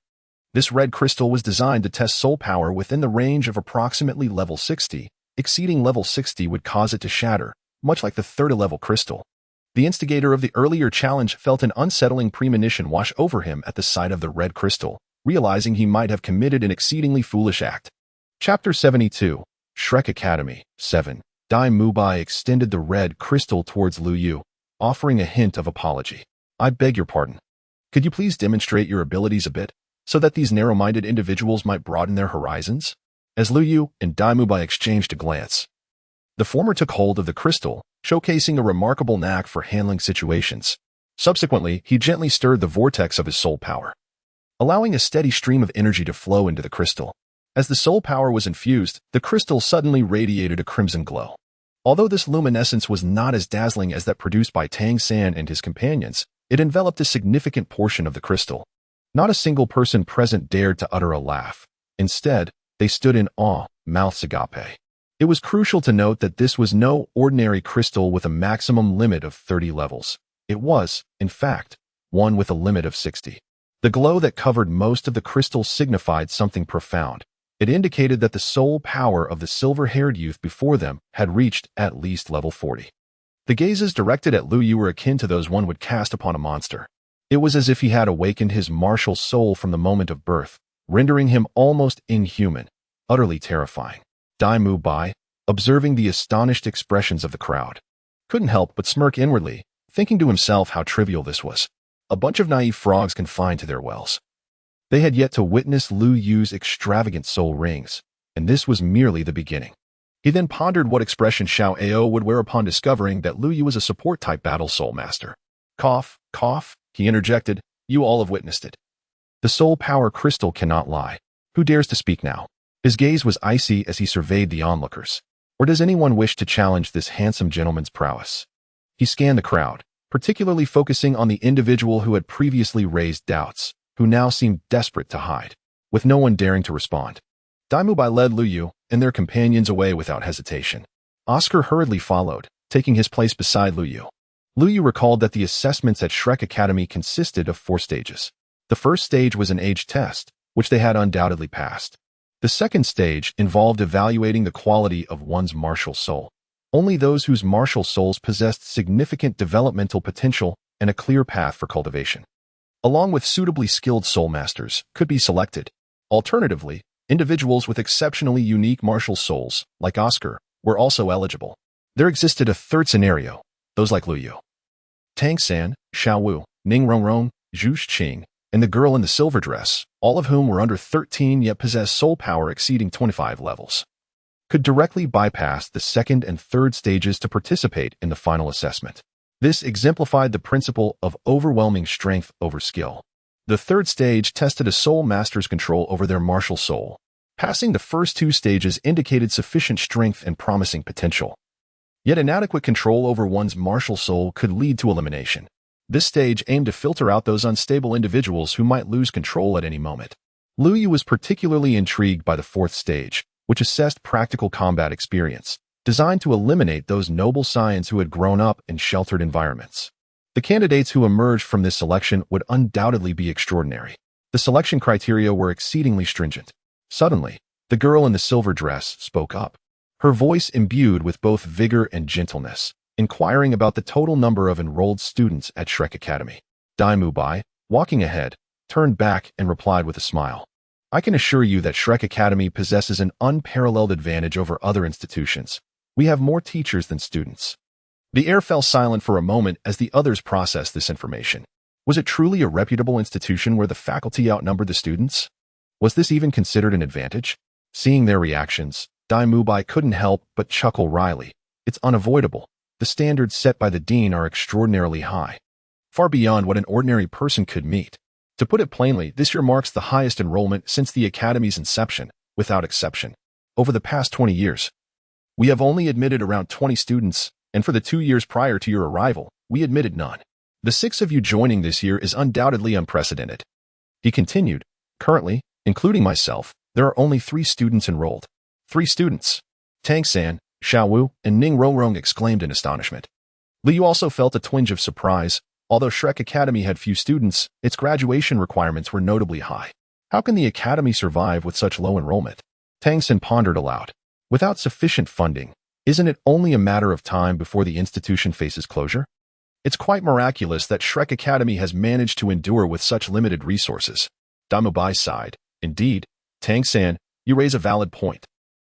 This red crystal was designed to test soul power within the range of approximately level 60. Exceeding level 60 would cause it to shatter, much like the 30-level crystal. The instigator of the earlier challenge felt an unsettling premonition wash over him at the sight of the red crystal, realizing he might have committed an exceedingly foolish act. Chapter 72, Shrek Academy, 7. Dai Mubai extended the red crystal towards Lu Yu, offering a hint of apology. "I beg your pardon. Could you please demonstrate your abilities a bit, so that these narrow-minded individuals might broaden their horizons?" As Lu Yu and Dai Mubai exchanged a glance, the former took hold of the crystal, showcasing a remarkable knack for handling situations. Subsequently, he gently stirred the vortex of his soul power, allowing a steady stream of energy to flow into the crystal. As the soul power was infused, the crystal suddenly radiated a crimson glow. Although this luminescence was not as dazzling as that produced by Tang San and his companions, it enveloped a significant portion of the crystal. Not a single person present dared to utter a laugh. Instead, they stood in awe, mouths agape. It was crucial to note that this was no ordinary crystal with a maximum limit of 30 levels. It was, in fact, one with a limit of 60. The glow that covered most of the crystal signified something profound. It indicated that the soul power of the silver-haired youth before them had reached at least level 40. The gazes directed at Lu Yu were akin to those one would cast upon a monster. It was as if he had awakened his martial soul from the moment of birth, rendering him almost inhuman, utterly terrifying. Dai Mubai, observing the astonished expressions of the crowd, couldn't help but smirk inwardly, thinking to himself how trivial this was. A bunch of naive frogs confined to their wells. They had yet to witness Lu Yu's extravagant soul rings, and this was merely the beginning. He then pondered what expression Xiao Ao would wear upon discovering that Lu Yu was a support-type battle soul master. "Cough, cough," he interjected, "you all have witnessed it. The soul power crystal cannot lie. Who dares to speak now?" His gaze was icy as he surveyed the onlookers. Or does anyone wish to challenge this handsome gentleman's prowess? He scanned the crowd, particularly focusing on the individual who had previously raised doubts, who now seemed desperate to hide, with no one daring to respond. Dai Mubai led Lu Yu and their companions away without hesitation. Oscar hurriedly followed, taking his place beside Lu Yu. Lu Yu recalled that the assessments at Shrek Academy consisted of 4 stages. The first stage was an age test, which they had undoubtedly passed. The second stage involved evaluating the quality of one's martial soul. Only those whose martial souls possessed significant developmental potential and a clear path for cultivation, along with suitably skilled soul masters, could be selected. Alternatively, individuals with exceptionally unique martial souls, like Oscar, were also eligible. There existed a third scenario, those like Lu Yu, Tang San, Xiao Wu, Ning Rongrong, Zhu Qing, and the girl in the silver dress, all of whom were under 13 yet possessed soul power exceeding 25 levels, could directly bypass the second and third stages to participate in the final assessment. This exemplified the principle of overwhelming strength over skill. The third stage tested a soul master's control over their martial soul. Passing the first 2 stages indicated sufficient strength and promising potential. Yet inadequate control over one's martial soul could lead to elimination. This stage aimed to filter out those unstable individuals who might lose control at any moment. Lu Yu was particularly intrigued by the 4th stage, which assessed practical combat experience, designed to eliminate those noble scions who had grown up in sheltered environments. The candidates who emerged from this selection would undoubtedly be extraordinary. The selection criteria were exceedingly stringent. Suddenly, the girl in the silver dress spoke up, her voice imbued with both vigor and gentleness, inquiring about the total number of enrolled students at Shrek Academy. Dai Mubai, walking ahead, turned back and replied with a smile. I can assure you that Shrek Academy possesses an unparalleled advantage over other institutions. We have more teachers than students. The air fell silent for a moment as the others processed this information. Was it truly a reputable institution where the faculty outnumbered the students? Was this even considered an advantage? Seeing their reactions, Dai Mubai couldn't help but chuckle wryly. It's unavoidable. The standards set by the dean are extraordinarily high, far beyond what an ordinary person could meet. To put it plainly, this year marks the highest enrollment since the Academy's inception, without exception. Over the past 20 years, we have only admitted around 20 students, and for the 2 years prior to your arrival, we admitted none. The 6 of you joining this year is undoubtedly unprecedented. He continued, currently, including myself, there are only 3 students enrolled. 3 students. Tang San, Xiao Wu, and Ning Rongrong exclaimed in astonishment. Lu Yu also felt a twinge of surprise. Although Shrek Academy had few students, its graduation requirements were notably high. How can the Academy survive with such low enrollment? Tang San pondered aloud. Without sufficient funding, isn't it only a matter of time before the institution faces closure? It's quite miraculous that Shrek Academy has managed to endure with such limited resources. Dai Mubai sighed. Indeed, Tang San, you raise a valid point.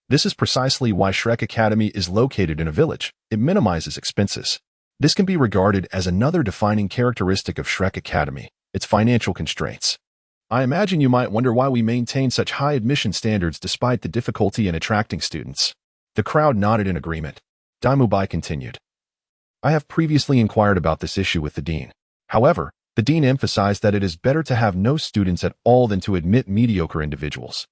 This is precisely why Shrek Academy is located in a village. It minimizes expenses. This can be regarded as another defining characteristic of Shrek Academy, its financial constraints. I imagine you might wonder why we maintain such high admission standards despite the difficulty in attracting students. The crowd nodded in agreement. Dai Mubai continued. I have previously inquired about this issue with the dean. However, the dean emphasized that it is better to have no students at all than to admit mediocre individuals.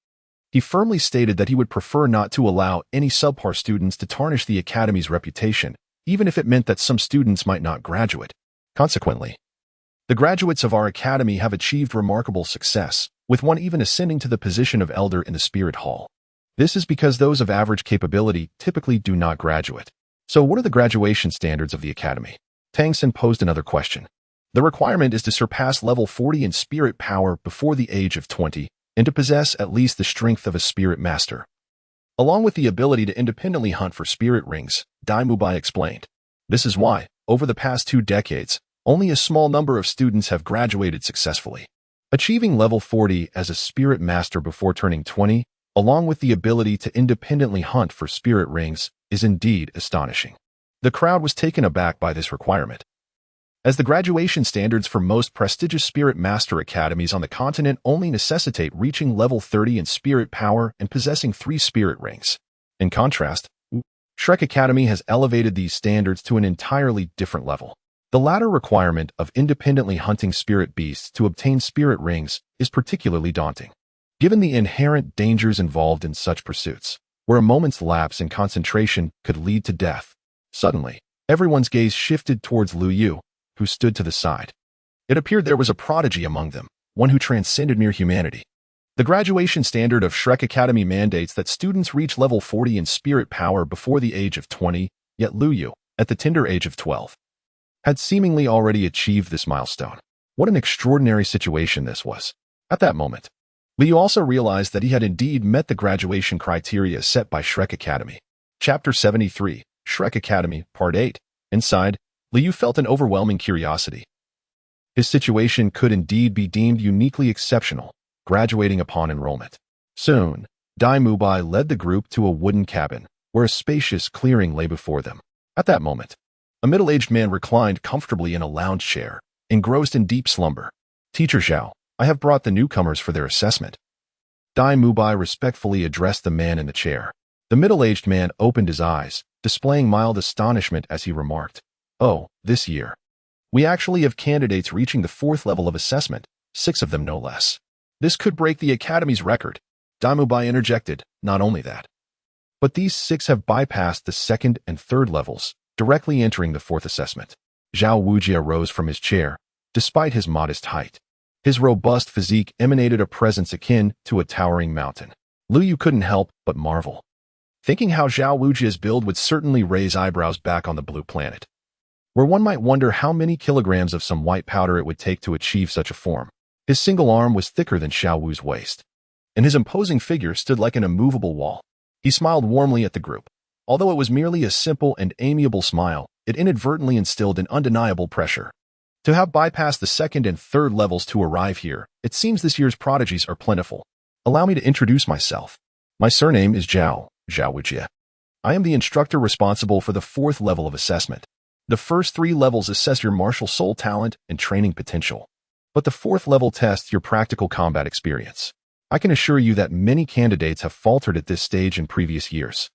He firmly stated that he would prefer not to allow any subpar students to tarnish the Academy's reputation, even if it meant that some students might not graduate. Consequently, the graduates of our Academy have achieved remarkable success, with one even ascending to the position of elder in the Spirit Hall. This is because those of average capability typically do not graduate. So what are the graduation standards of the Academy? Tang San posed another question. The requirement is to surpass level 40 in spirit power before the age of 20, and to possess at least the strength of a spirit master, along with the ability to independently hunt for spirit rings, Dai Mubai explained. This is why, over the past 2 decades, only a small number of students have graduated successfully. Achieving level 40 as a spirit master before turning 20, along with the ability to independently hunt for spirit rings, is indeed astonishing. The crowd was taken aback by this requirement, as the graduation standards for most prestigious Spirit Master Academies on the continent only necessitate reaching level 30 in spirit power and possessing 3 spirit rings. In contrast, Shrek Academy has elevated these standards to an entirely different level. The latter requirement of independently hunting spirit beasts to obtain spirit rings is particularly daunting, given the inherent dangers involved in such pursuits, where a moment's lapse in concentration could lead to death. Suddenly, everyone's gaze shifted towards Lu Yu, who stood to the side. It appeared there was a prodigy among them, one who transcended mere humanity. The graduation standard of Shrek Academy mandates that students reach level 40 in spirit power before the age of 20, yet Lu Yu, at the tender age of 12, had seemingly already achieved this milestone. What an extraordinary situation this was. At that moment, Liu also realized that he had indeed met the graduation criteria set by Shrek Academy. Chapter 73, Shrek Academy, Part 8. Inside, Liu felt an overwhelming curiosity. His situation could indeed be deemed uniquely exceptional, graduating upon enrollment. Soon, Dai Mubai led the group to a wooden cabin, where a spacious clearing lay before them. At that moment, a middle-aged man reclined comfortably in a lounge chair, engrossed in deep slumber. Teacher Zhao, I have brought the newcomers for their assessment. Dai Mubai respectfully addressed the man in the chair. The middle-aged man opened his eyes, displaying mild astonishment as he remarked, "Oh, this year. We actually have candidates reaching the 4th level of assessment, 6 of them no less. This could break the Academy's record." Dai Mubai interjected, "Not only that, but these 6 have bypassed the 2nd and 3rd levels, directly entering the 4th assessment." Zhao Wujie rose from his chair, despite his modest height. His robust physique emanated a presence akin to a towering mountain. Lu Yu couldn't help but marvel, thinking how Zhao Wujie's build would certainly raise eyebrows back on the blue planet, where one might wonder how many kilograms of some white powder it would take to achieve such a form. His single arm was thicker than Xiao Wu's waist, and his imposing figure stood like an immovable wall. He smiled warmly at the group. Although it was merely a simple and amiable smile, it inadvertently instilled an undeniable pressure. To have bypassed the 2nd and 3rd levels to arrive here, it seems this year's prodigies are plentiful. Allow me to introduce myself. My surname is Zhao Wujie. I am the instructor responsible for the 4th level of assessment. The first 3 levels assess your martial soul talent and training potential, but the 4th level tests your practical combat experience. I can assure you that many candidates have faltered at this stage in previous years.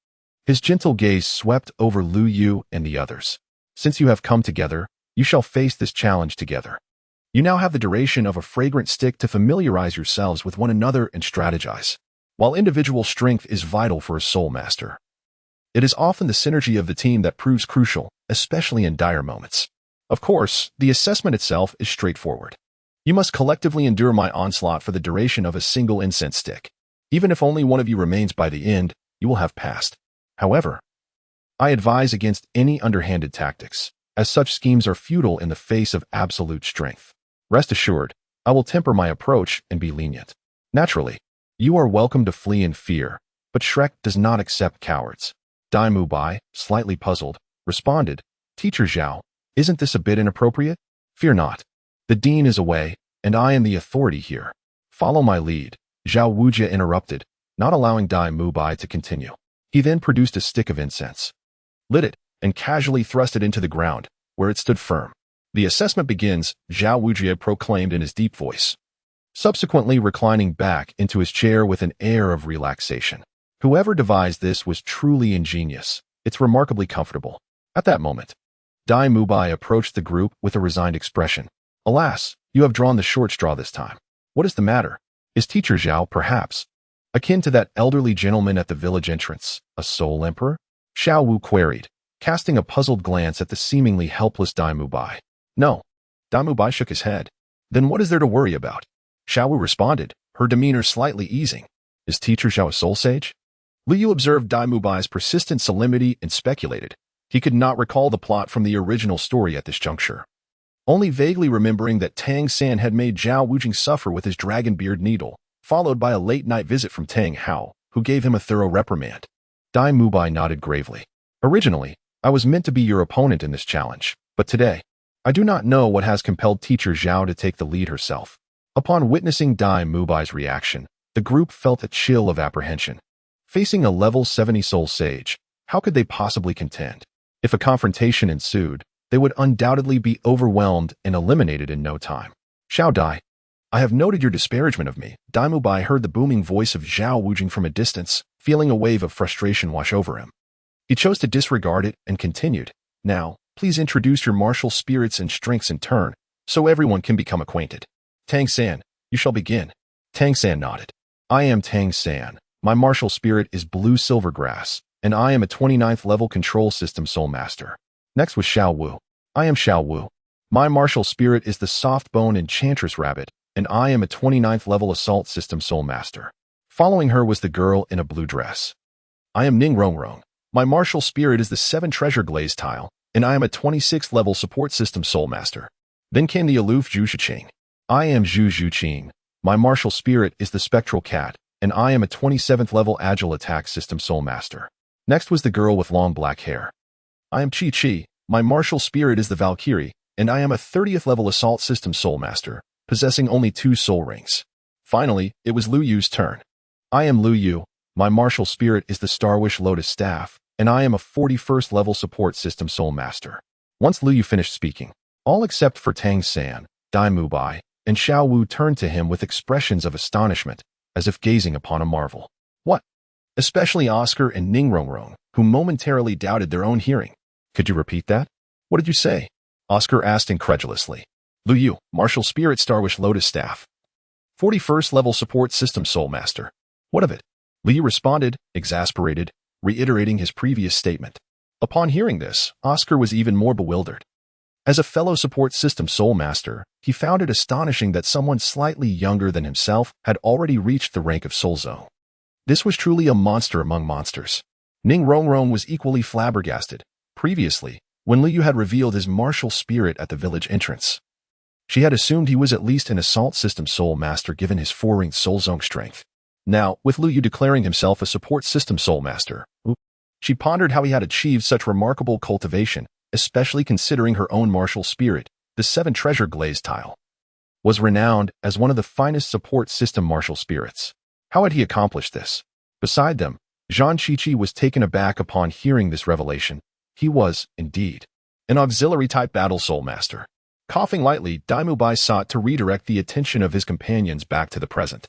His gentle gaze swept over Lu Yu and the others. Since you have come together, you shall face this challenge together. You now have the duration of a fragrant stick to familiarize yourselves with one another and strategize. While individual strength is vital for a soul master, it is often the synergy of the team that proves crucial, especially in dire moments. Of course, the assessment itself is straightforward. You must collectively endure my onslaught for the duration of a single incense stick. Even if only one of you remains by the end, you will have passed. However, I advise against any underhanded tactics, as such schemes are futile in the face of absolute strength. Rest assured, I will temper my approach and be lenient. Naturally, you are welcome to flee in fear, but Shrek does not accept cowards. Dai Mubai, slightly puzzled, responded, "Teacher Zhao, isn't this a bit inappropriate? Fear not. The dean is away, and I am the authority here. Follow my lead." Zhao Wujie interrupted, not allowing Dai Mubai to continue. He then produced a stick of incense, lit it, and casually thrust it into the ground, where it stood firm. "The assessment begins," Zhao Wujie proclaimed in his deep voice, subsequently reclining back into his chair with an air of relaxation. Whoever devised this was truly ingenious. It's remarkably comfortable. At that moment, Dai Mubai approached the group with a resigned expression. "Alas, you have drawn the short straw this time. What is the matter? Is Teacher Zhao, perhaps, akin to that elderly gentleman at the village entrance, a soul emperor?" Xiao Wu queried, casting a puzzled glance at the seemingly helpless Dai Mubai. "No." Dai Mubai shook his head. "Then what is there to worry about?" Xiao Wu responded, her demeanor slightly easing. "Is Teacher Zhao a soul sage?" Lu Yu observed Dai Mubai's persistent solemnity and speculated. He could not recall the plot from the original story at this juncture, only vaguely remembering that Tang San had made Zhao Wujing suffer with his dragon beard needle, followed by a late-night visit from Tang Hao, who gave him a thorough reprimand. Dai Mubai nodded gravely. "Originally, I was meant to be your opponent in this challenge, but today, I do not know what has compelled Teacher Zhao to take the lead herself." Upon witnessing Dai Mubai's reaction, the group felt a chill of apprehension. Facing a level 70 soul sage, how could they possibly contend? If a confrontation ensued, they would undoubtedly be overwhelmed and eliminated in no time. "Xiao Dai, I have noted your disparagement of me." Dai Mubai heard the booming voice of Zhao Wujing from a distance, feeling a wave of frustration wash over him. He chose to disregard it and continued, "Now, please introduce your martial spirits and strengths in turn, so everyone can become acquainted. Tang San, you shall begin." Tang San nodded. "I am Tang San. My martial spirit is Blue Silvergrass, and I am a 29th level control system soul master." Next was Xiao Wu. "I am Xiao Wu. My martial spirit is the Soft Bone Enchantress Rabbit, and I am a 29th level Assault System Soul Master. Following her was the girl in a blue dress. I am Ning Rongrong. My martial spirit is the 7 treasure glaze tile, and I am a 26th level Support System Soul Master. Then came the aloof Zhu Shiqing. I am Zhu Zhuqing. My martial spirit is the Spectral Cat, and I am a 27th level Agile Attack System Soul Master. Next was the girl with long black hair. I am Qi Qi. My martial spirit is the Valkyrie, and I am a 30th level Assault System Soul Master, possessing only 2 soul rings. Finally, it was Lu Yu's turn. I am Lu Yu. My martial spirit is the Starwish Lotus Staff, and I am a 41st level Support System Soul Master. Once Lu Yu finished speaking, all except for Tang San, Dai Mubai, and Xiao Wu turned to him with expressions of astonishment, as if gazing upon a marvel. What? Especially Oscar and Ning Rongrong, who momentarily doubted their own hearing. Could you repeat that? What did you say? Oscar asked incredulously. Lu Yu, Martial Spirit Starwish Lotus Staff. 41st level Support System Soul Master. What of it? Lu Yu responded, exasperated, reiterating his previous statement. Upon hearing this, Oscar was even more bewildered. As a fellow Support System Soul Master, he found it astonishing that someone slightly younger than himself had already reached the rank of Soul Zone. This was truly a monster among monsters. Ning Rongrong was equally flabbergasted. Previously, when Lu Yu had revealed his martial spirit at the village entrance, she had assumed he was at least an Assault System Soul Master given his 4-ringed Soul Zone strength. Now, with Lu Yu declaring himself a Support System Soul Master, she pondered how he had achieved such remarkable cultivation, especially considering her own martial spirit, the 7 treasure glaze tile, was renowned as one of the finest support system martial spirits. How had he accomplished this? Beside them, Zhang Qiqi was taken aback upon hearing this revelation. He was, indeed, an auxiliary-type battle soul master. Coughing lightly, Dai Mubai sought to redirect the attention of his companions back to the present.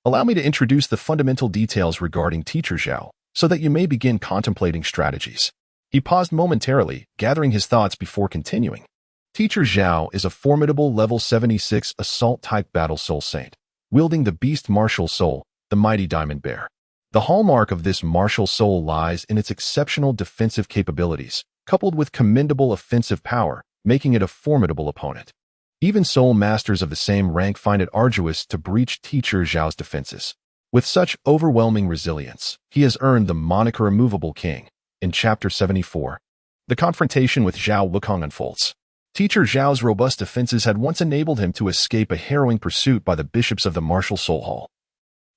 Allow me to introduce the fundamental details regarding Teacher Zhao, so that you may begin contemplating strategies. He paused momentarily, gathering his thoughts before continuing. Teacher Zhao is a formidable level 76 assault-type battle soul saint, wielding the beast martial soul, the mighty diamond bear. The hallmark of this martial soul lies in its exceptional defensive capabilities, coupled with commendable offensive power, making it a formidable opponent. Even soul masters of the same rank find it arduous to breach Teacher Zhao's defenses. With such overwhelming resilience, he has earned the moniker Immovable King. In Chapter 74, the confrontation with Zhao Wukong unfolds. Teacher Zhao's robust defenses had once enabled him to escape a harrowing pursuit by the bishops of the Martial Soul Hall.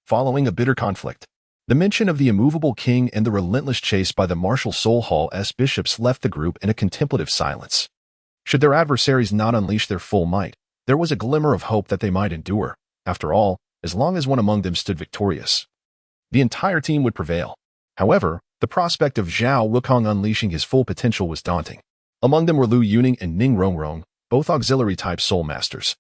Following a bitter conflict, the mention of the Immovable King and the relentless chase by the Martial Soul Hall's bishops left the group in a contemplative silence. Should their adversaries not unleash their full might, there was a glimmer of hope that they might endure. After all, as long as one among them stood victorious, the entire team would prevail. However, the prospect of Zhao Wukong unleashing his full potential was daunting. Among them were Lu Yuning and Ning Rongrong, both auxiliary-type soul masters.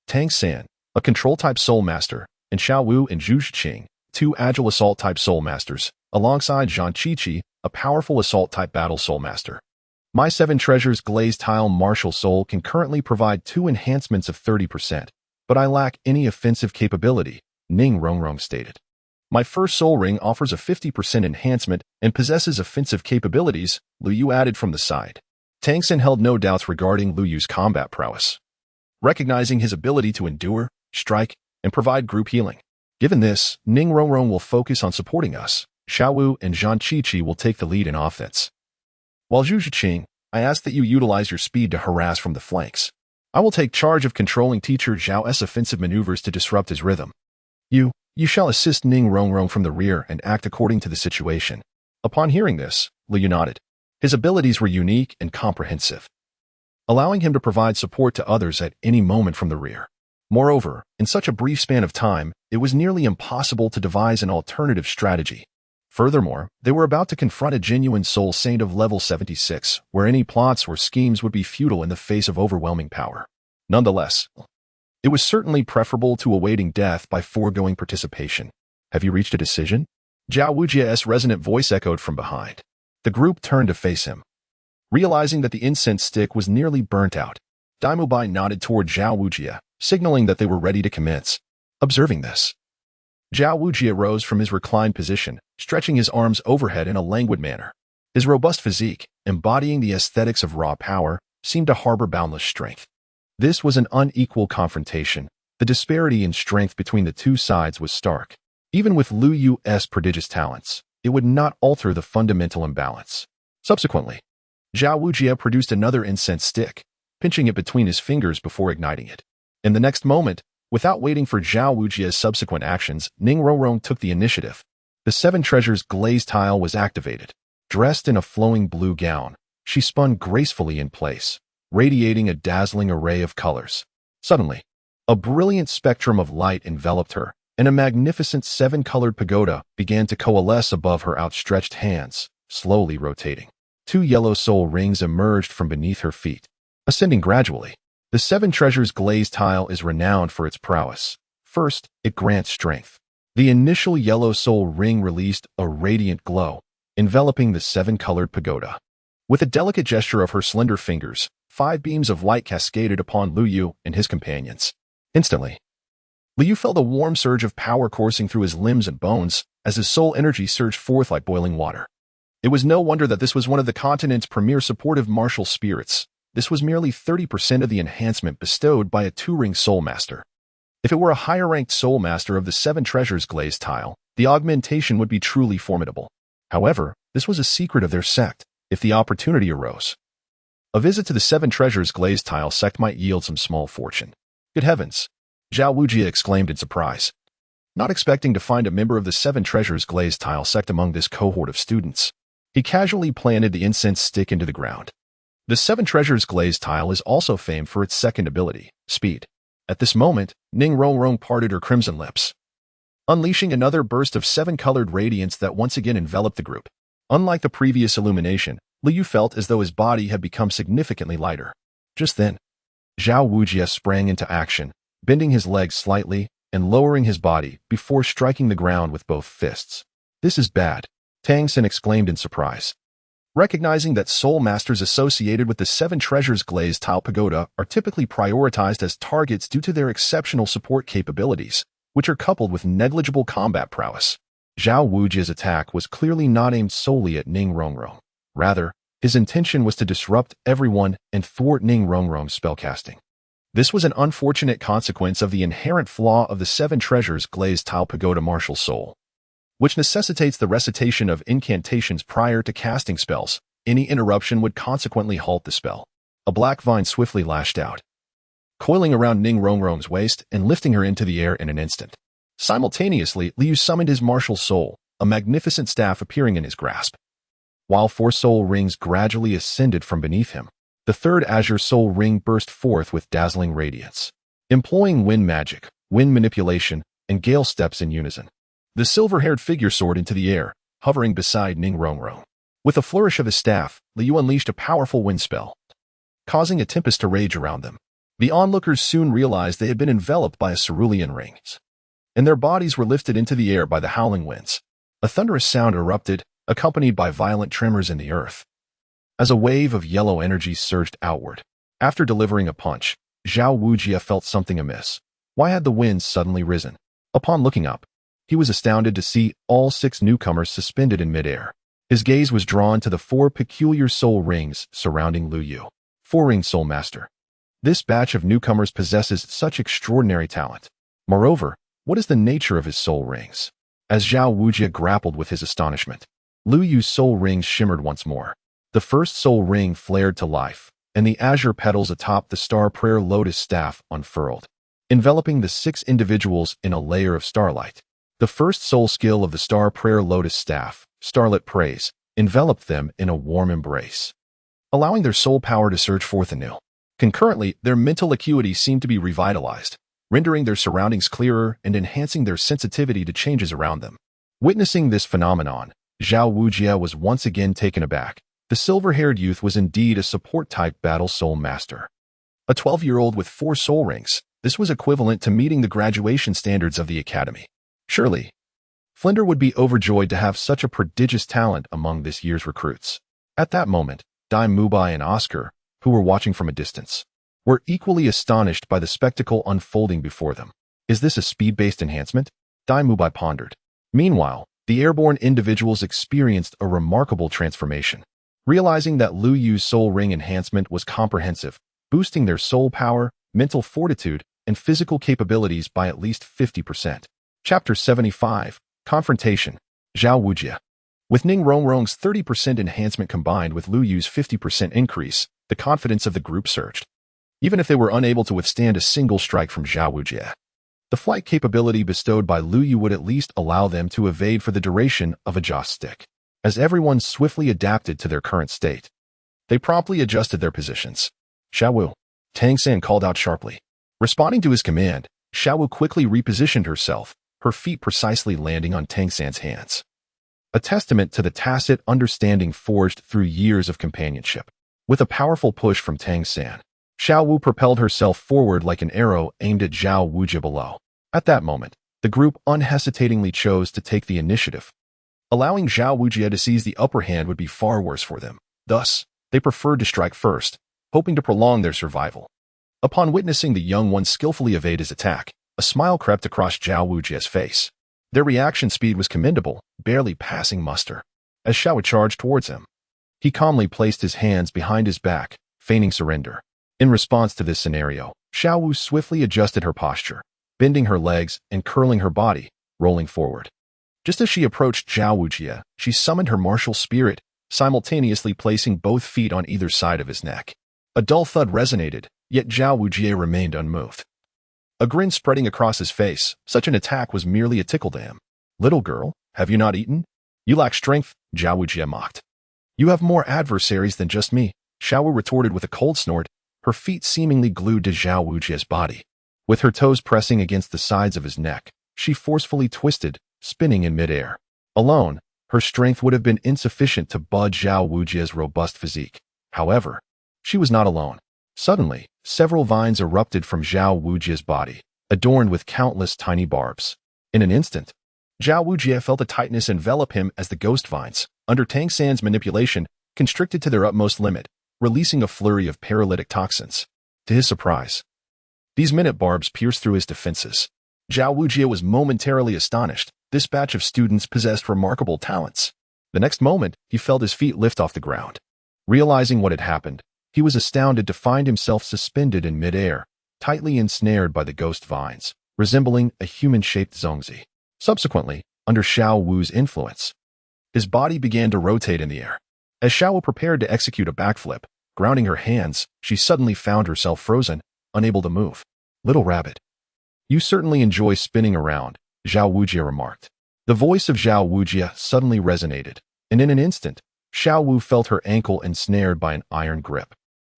Tang San, a control-type soul master, and Xiao Wu and Zhu Shiqing, 2 agile assault-type soul masters, alongside Zhang Qiqi, a powerful assault-type battle soul master. My 7 treasures glazed tile martial soul can currently provide 2 enhancements of 30%, but I lack any offensive capability, Ning Rongrong stated. My first soul ring offers a 50% enhancement and possesses offensive capabilities, Lu Yu added from the side. Tang San held no doubts regarding Lu Yu's combat prowess, recognizing his ability to endure, strike, and provide group healing. Given this, Ning Rongrong will focus on supporting us. Xiao Wu and Zhang Qiqi will take the lead in offense. While Zhu Shiqing, I ask that you utilize your speed to harass from the flanks. I will take charge of controlling Teacher Zhao's offensive maneuvers to disrupt his rhythm. You shall assist Ning Rongrong from the rear and act according to the situation. Upon hearing this, Lu Yu nodded. His abilities were unique and comprehensive, allowing him to provide support to others at any moment from the rear. Moreover, in such a brief span of time, it was nearly impossible to devise an alternative strategy. Furthermore, they were about to confront a genuine soul saint of level 76, where any plots or schemes would be futile in the face of overwhelming power. Nonetheless, it was certainly preferable to awaiting death by foregoing participation. Have you reached a decision? Zhao Wujia's resonant voice echoed from behind. The group turned to face him. Realizing that the incense stick was nearly burnt out, Dai Mubai nodded toward Zhao Wujia, signaling that they were ready to commence. Observing this, Zhao Wujia rose from his reclined position, stretching his arms overhead in a languid manner. His robust physique, embodying the aesthetics of raw power, seemed to harbor boundless strength. This was an unequal confrontation, The disparity in strength between the two sides was stark. Even with Lu Yu's prodigious talents, it would not alter the fundamental imbalance. Subsequently, Zhao Wujie produced another incense stick, pinching it between his fingers before igniting it. In the next moment, without waiting for Zhao Wujie's subsequent actions, Ning Rongrong took the initiative. The Seven Treasures glaze tile was activated. Dressed in a flowing blue gown, she spun gracefully in place, radiating a dazzling array of colors. Suddenly, a brilliant spectrum of light enveloped her, and a magnificent seven-colored pagoda began to coalesce above her outstretched hands, slowly rotating. 2 yellow soul rings emerged from beneath her feet, ascending gradually. The Seven Treasures glaze tile is renowned for its prowess. First, it grants strength. The initial yellow soul ring released a radiant glow, enveloping the seven-colored pagoda. With a delicate gesture of her slender fingers, 5 beams of light cascaded upon Lu Yu and his companions. Instantly, Lu Yu felt a warm surge of power coursing through his limbs and bones as his soul energy surged forth like boiling water. It was no wonder that this was one of the continent's premier supportive martial spirits. This was merely 30% of the enhancement bestowed by a 2-ring Soul Master. If it were a higher-ranked Soul Master of the Seven Treasures glaze tile, the augmentation would be truly formidable. However, this was a secret of their sect, if the opportunity arose. A visit to the Seven Treasures glaze tile sect might yield some small fortune. Good heavens! Zhao Wujie exclaimed in surprise. Not expecting to find a member of the Seven Treasures glaze tile sect among this cohort of students, he casually planted the incense stick into the ground. The Seven Treasures glaze tile is also famed for its second ability, speed. At this moment, Ning Rongrong parted her crimson lips, unleashing another burst of 7-colored radiance that once again enveloped the group. Unlike the previous illumination, Lu Yu felt as though his body had become significantly lighter. Just then, Zhao Wujie sprang into action, bending his legs slightly and lowering his body before striking the ground with both fists. This is bad, Tang Xin exclaimed in surprise. Recognizing that soul masters associated with the Seven Treasures glaze tile pagoda are typically prioritized as targets due to their exceptional support capabilities, which are coupled with negligible combat prowess. Zhao Wujie's attack was clearly not aimed solely at Ning Rongrong. Rather, his intention was to disrupt everyone and thwart Ning Rongrong's spellcasting. This was an unfortunate consequence of the inherent flaw of the Seven Treasures glaze tile pagoda martial soul, which necessitates the recitation of incantations prior to casting spells. Any interruption would consequently halt the spell. A black vine swiftly lashed out, coiling around Ning Rongrong's waist and lifting her into the air in an instant. Simultaneously, Liu summoned his martial soul, a magnificent staff appearing in his grasp. While 4 soul rings gradually ascended from beneath him, the 3rd azure soul ring burst forth with dazzling radiance. Employing wind magic, wind manipulation, and gale steps in unison, the silver-haired figure soared into the air, hovering beside Ning Rongrong. With a flourish of his staff, Liu unleashed a powerful wind spell, causing a tempest to rage around them. The onlookers soon realized they had been enveloped by a cerulean ring, and their bodies were lifted into the air by the howling winds. A thunderous sound erupted, accompanied by violent tremors in the earth, as a wave of yellow energy surged outward. After delivering a punch, Zhao Wujie felt something amiss. Why had the winds suddenly risen? Upon looking up, he was astounded to see all 6 newcomers suspended in midair. His gaze was drawn to the 4 peculiar soul rings surrounding Lu Yu. 4-ring Soul Master. This batch of newcomers possesses such extraordinary talent. Moreover, what is the nature of his soul rings? As Zhao Wujie grappled with his astonishment, Lu Yu's soul rings shimmered once more. The first soul ring flared to life, and the azure petals atop the star prayer lotus staff unfurled, enveloping the 6 individuals in a layer of starlight. The first soul skill of the star prayer lotus staff, Starlit Praise, enveloped them in a warm embrace, allowing their soul power to surge forth anew. Concurrently, their mental acuity seemed to be revitalized, rendering their surroundings clearer and enhancing their sensitivity to changes around them. Witnessing this phenomenon, Zhao Wujie was once again taken aback. The silver-haired youth was indeed a support-type battle soul master. A 12-year-old with 4 soul rings, this was equivalent to meeting the graduation standards of the academy. Surely, Flinder would be overjoyed to have such a prodigious talent among this year's recruits. At that moment, Dai Mubai and Oscar, who were watching from a distance, were equally astonished by the spectacle unfolding before them. Is this a speed-based enhancement? Dai Mubai pondered. Meanwhile, the airborne individuals experienced a remarkable transformation. Realizing that Lu Yu's soul ring enhancement was comprehensive, boosting their soul power, mental fortitude, and physical capabilities by at least 50%. Chapter 75, Confrontation. Zhao Wujie. With Ning Rongrong's 30% enhancement combined with Lu Yu's 50% increase, the confidence of the group surged. Even if they were unable to withstand a single strike from Zhao Wujie, the flight capability bestowed by Lu Yu would at least allow them to evade for the duration of a joss stick. As everyone swiftly adapted to their current state, they promptly adjusted their positions. Xiao Wu, Tang San called out sharply. Responding to his command, Xiao Wu quickly repositioned herself, her feet precisely landing on Tang San's hands. A testament to the tacit understanding forged through years of companionship. With a powerful push from Tang San, Xiao Wu propelled herself forward like an arrow aimed at Zhao Wujie below. At that moment, the group unhesitatingly chose to take the initiative. Allowing Zhao Wujie to seize the upper hand would be far worse for them. Thus, they preferred to strike first, hoping to prolong their survival. Upon witnessing the young one skillfully evade his attack, a smile crept across Zhao Wujie's face. Their reaction speed was commendable, barely passing muster. As Xiao charged towards him, he calmly placed his hands behind his back, feigning surrender. In response to this scenario, Xiao Wu swiftly adjusted her posture, bending her legs and curling her body, rolling forward. Just as she approached Zhao Wujie, she summoned her martial spirit, simultaneously placing both feet on either side of his neck. A dull thud resonated, yet Zhao Wujie remained unmoved. A grin spreading across his face, such an attack was merely a tickle to him. Little girl, have you not eaten? You lack strength, Zhao Wujie mocked. You have more adversaries than just me, Xiao Wu retorted with a cold snort, her feet seemingly glued to Zhao Wujie's body. With her toes pressing against the sides of his neck, she forcefully twisted, spinning in midair. Alone, her strength would have been insufficient to budge Zhao Wujie's robust physique. However, she was not alone. Suddenly, several vines erupted from Zhao Wujie's body, adorned with countless tiny barbs. In an instant, Zhao Wujie felt a tightness envelop him as the ghost vines, under Tang San's manipulation, constricted to their utmost limit, releasing a flurry of paralytic toxins. To his surprise, these minute barbs pierced through his defenses. Zhao Wujie was momentarily astonished. This batch of students possessed remarkable talents. The next moment, he felt his feet lift off the ground. Realizing what had happened, he was astounded to find himself suspended in midair, tightly ensnared by the ghost vines, resembling a human-shaped zongzi. Subsequently, under Xiao Wu's influence, his body began to rotate in the air. As Xiao Wu prepared to execute a backflip, grounding her hands, she suddenly found herself frozen, unable to move. Little rabbit, you certainly enjoy spinning around, Zhao Wujie remarked. The voice of Zhao Wujie suddenly resonated, and in an instant, Xiao Wu felt her ankle ensnared by an iron grip.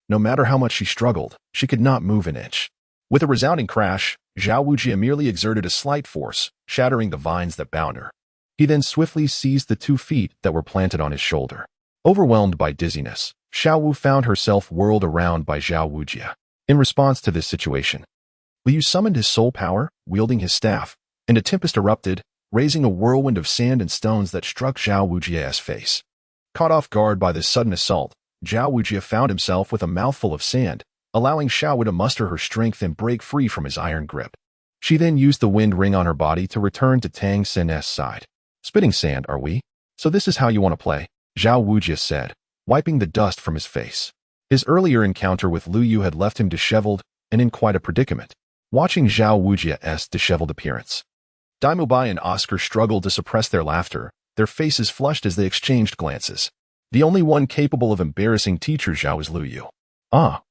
No matter how much she struggled, she could not move an inch. With a resounding crash, Zhao Wujie merely exerted a slight force, shattering the vines that bound her. He then swiftly seized the 2 feet that were planted on his shoulder. Overwhelmed by dizziness, Xiao Wu found herself whirled around by Zhao Wujie. In response to this situation, Lu Yu summoned his soul power, wielding his staff, and a tempest erupted, raising a whirlwind of sand and stones that struck Zhao Wujie's face. Caught off guard by this sudden assault, Zhao Wujie found himself with a mouthful of sand, allowing Xiao Wu to muster her strength and break free from his iron grip. She then used the wind ring on her body to return to Tang San's side. Spitting sand, are we? So this is how you want to play? Zhao Wujie said, wiping the dust from his face. His earlier encounter with Lu Yu had left him disheveled and in quite a predicament. Watching Zhao Wujie's disheveled appearance, Dai Mubai and Oscar struggled to suppress their laughter, their faces flushed as they exchanged glances. The only one capable of embarrassing teacher Zhao was Lu Yu. Ah.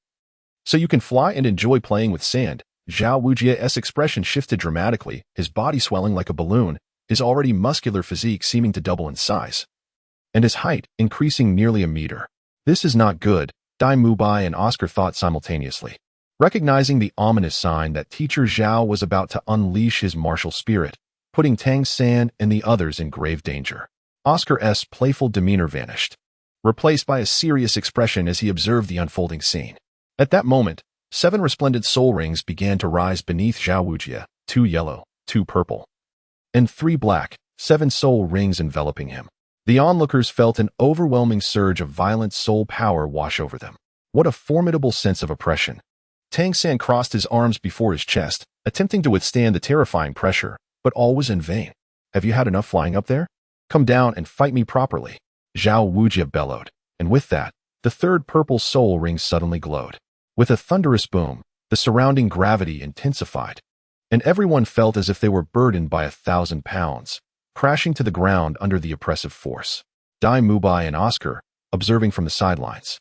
So you can fly and enjoy playing with sand. Zhao Wujie's expression shifted dramatically, his body swelling like a balloon, his already muscular physique seeming to double in size, and his height increasing nearly a meter. This is not good, Dai Mubai and Oscar thought simultaneously. Recognizing the ominous sign that teacher Zhao was about to unleash his martial spirit, putting Tang San and the others in grave danger, Oscar's playful demeanor vanished, replaced by a serious expression as he observed the unfolding scene. At that moment, 7 resplendent soul rings began to rise beneath Zhao Wujie, 2 yellow, 2 purple, and 3 black, 7 soul rings enveloping him. The onlookers felt an overwhelming surge of violent soul power wash over them. What a formidable sense of oppression. Tang San crossed his arms before his chest, attempting to withstand the terrifying pressure, but all was in vain. Have you had enough flying up there? Come down and fight me properly, Zhao Wujie bellowed, and with that, the 3rd purple soul ring suddenly glowed. With a thunderous boom, The surrounding gravity intensified, and everyone felt as if they were burdened by 1,000 pounds, crashing to the ground under the oppressive force. Dai Mubai and Oscar, observing from the sidelines,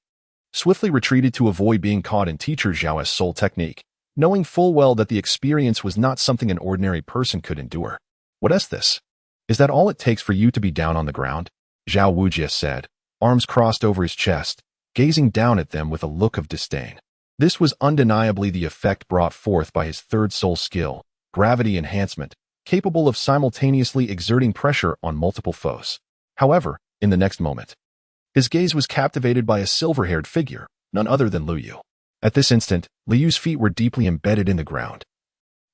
swiftly retreated to avoid being caught in Teacher Zhao's soul technique, knowing full well that the experience was not something an ordinary person could endure. "What is this? Is that all it takes for you to be down on the ground?" Zhao Wujie said, arms crossed over his chest, gazing down at them with a look of disdain. This was undeniably the effect brought forth by his third soul skill, gravity enhancement, capable of simultaneously exerting pressure on multiple foes. However, in the next moment, his gaze was captivated by a silver-haired figure, none other than Lu Yu. At this instant, Lu Yu's feet were deeply embedded in the ground,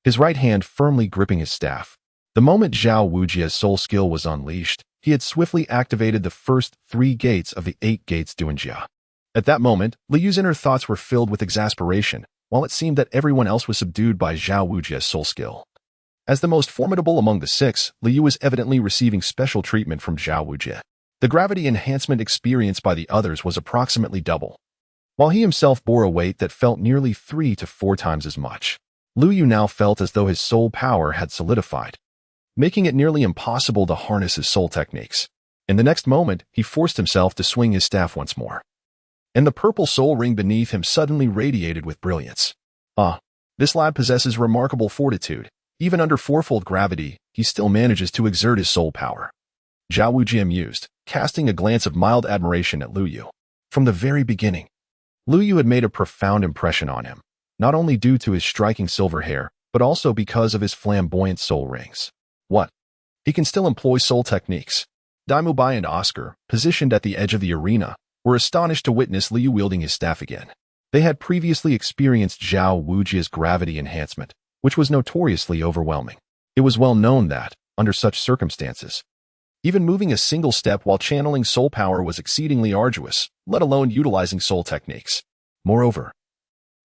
his right hand firmly gripping his staff. The moment Zhao Wujie's soul skill was unleashed, he had swiftly activated the first 3 gates of the 8 gates Duanjia. At that moment, Lu Yu's inner thoughts were filled with exasperation, while it seemed that everyone else was subdued by Zhao Wujie's soul skill. As the most formidable among the 6, Lu Yu was evidently receiving special treatment from Zhao Wujie. The gravity enhancement experienced by the others was approximately double, while he himself bore a weight that felt nearly 3 to 4 times as much. Lu Yu now felt as though his soul power had solidified, making it nearly impossible to harness his soul techniques. In the next moment, he forced himself to swing his staff once more, and the purple soul ring beneath him suddenly radiated with brilliance. This lad possesses remarkable fortitude. Even under 4-fold gravity, he still manages to exert his soul power. Zhao Wujie mused, casting a glance of mild admiration at Lu Yu. From the very beginning, Lu Yu had made a profound impression on him, not only due to his striking silver hair, but also because of his flamboyant soul rings. What? He can still employ soul techniques. Dai Mubai and Oscar, positioned at the edge of the arena, were astonished to witness Lu Yu wielding his staff again. They had previously experienced Zhao Wujie's gravity enhancement, which was notoriously overwhelming. It was well known that, under such circumstances, even moving a single step while channeling soul power was exceedingly arduous, let alone utilizing soul techniques. Moreover,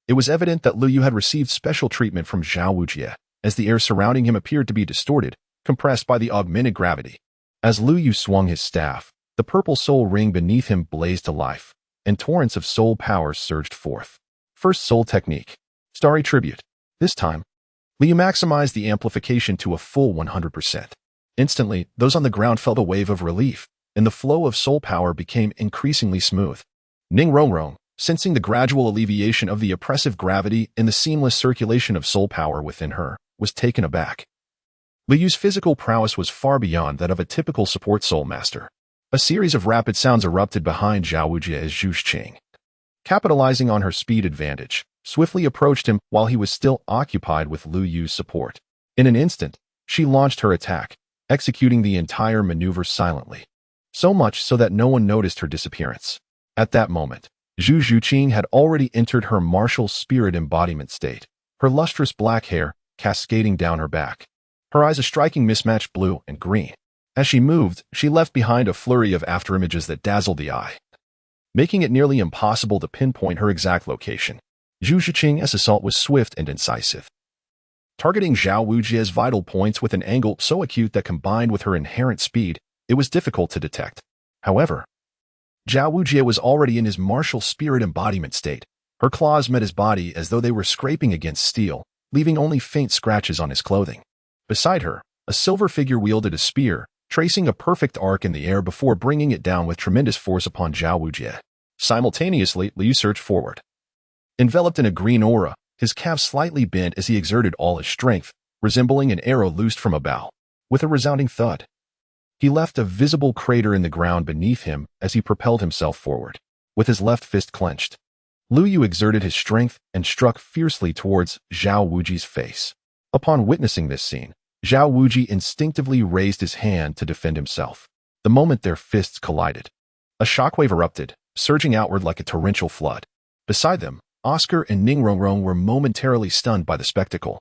it was evident that Lu Yu had received special treatment from Zhao Wujie, as the air surrounding him appeared to be distorted, compressed by the augmented gravity. As Lu Yu swung his staff, the purple soul ring beneath him blazed to life, and torrents of soul power surged forth. First soul technique, Starry Tribute. This time, Lu Yu maximized the amplification to a full 100%. Instantly, those on the ground felt a wave of relief, and the flow of soul power became increasingly smooth. Ning Rongrong, sensing the gradual alleviation of the oppressive gravity and the seamless circulation of soul power within her, was taken aback. Lu Yu's physical prowess was far beyond that of a typical support soul master. A series of rapid sounds erupted behind Zhao Wujie as Zhu Qing, capitalizing on her speed advantage, swiftly approached him while he was still occupied with Lu Yu's support. In an instant, she launched her attack, executing the entire maneuver silently, so much so that no one noticed her disappearance. At that moment, Zhu Qing had already entered her martial spirit embodiment state, her lustrous black hair cascading down her back, her eyes a striking mismatched blue and green. As she moved, she left behind a flurry of afterimages that dazzled the eye, making it nearly impossible to pinpoint her exact location. Zhu Qing's assault was swift and incisive, targeting Zhao Wujie's vital points with an angle so acute that combined with her inherent speed, it was difficult to detect. However, Zhao Wujie was already in his martial spirit embodiment state. Her claws met his body as though they were scraping against steel, leaving only faint scratches on his clothing. Beside her, a silver figure wielded a spear, tracing a perfect arc in the air before bringing it down with tremendous force upon Zhao Wujie. Simultaneously, Lu Yu surged forward. Enveloped in a green aura, his calves slightly bent as he exerted all his strength, resembling an arrow loosed from a bow. With a resounding thud, he left a visible crater in the ground beneath him as he propelled himself forward. With his left fist clenched, Lu Yu exerted his strength and struck fiercely towards Zhao Wujie's face. Upon witnessing this scene, Zhao Wujie instinctively raised his hand to defend himself. The moment their fists collided, a shockwave erupted, surging outward like a torrential flood. Beside them, Oscar and Ning Rongrong were momentarily stunned by the spectacle.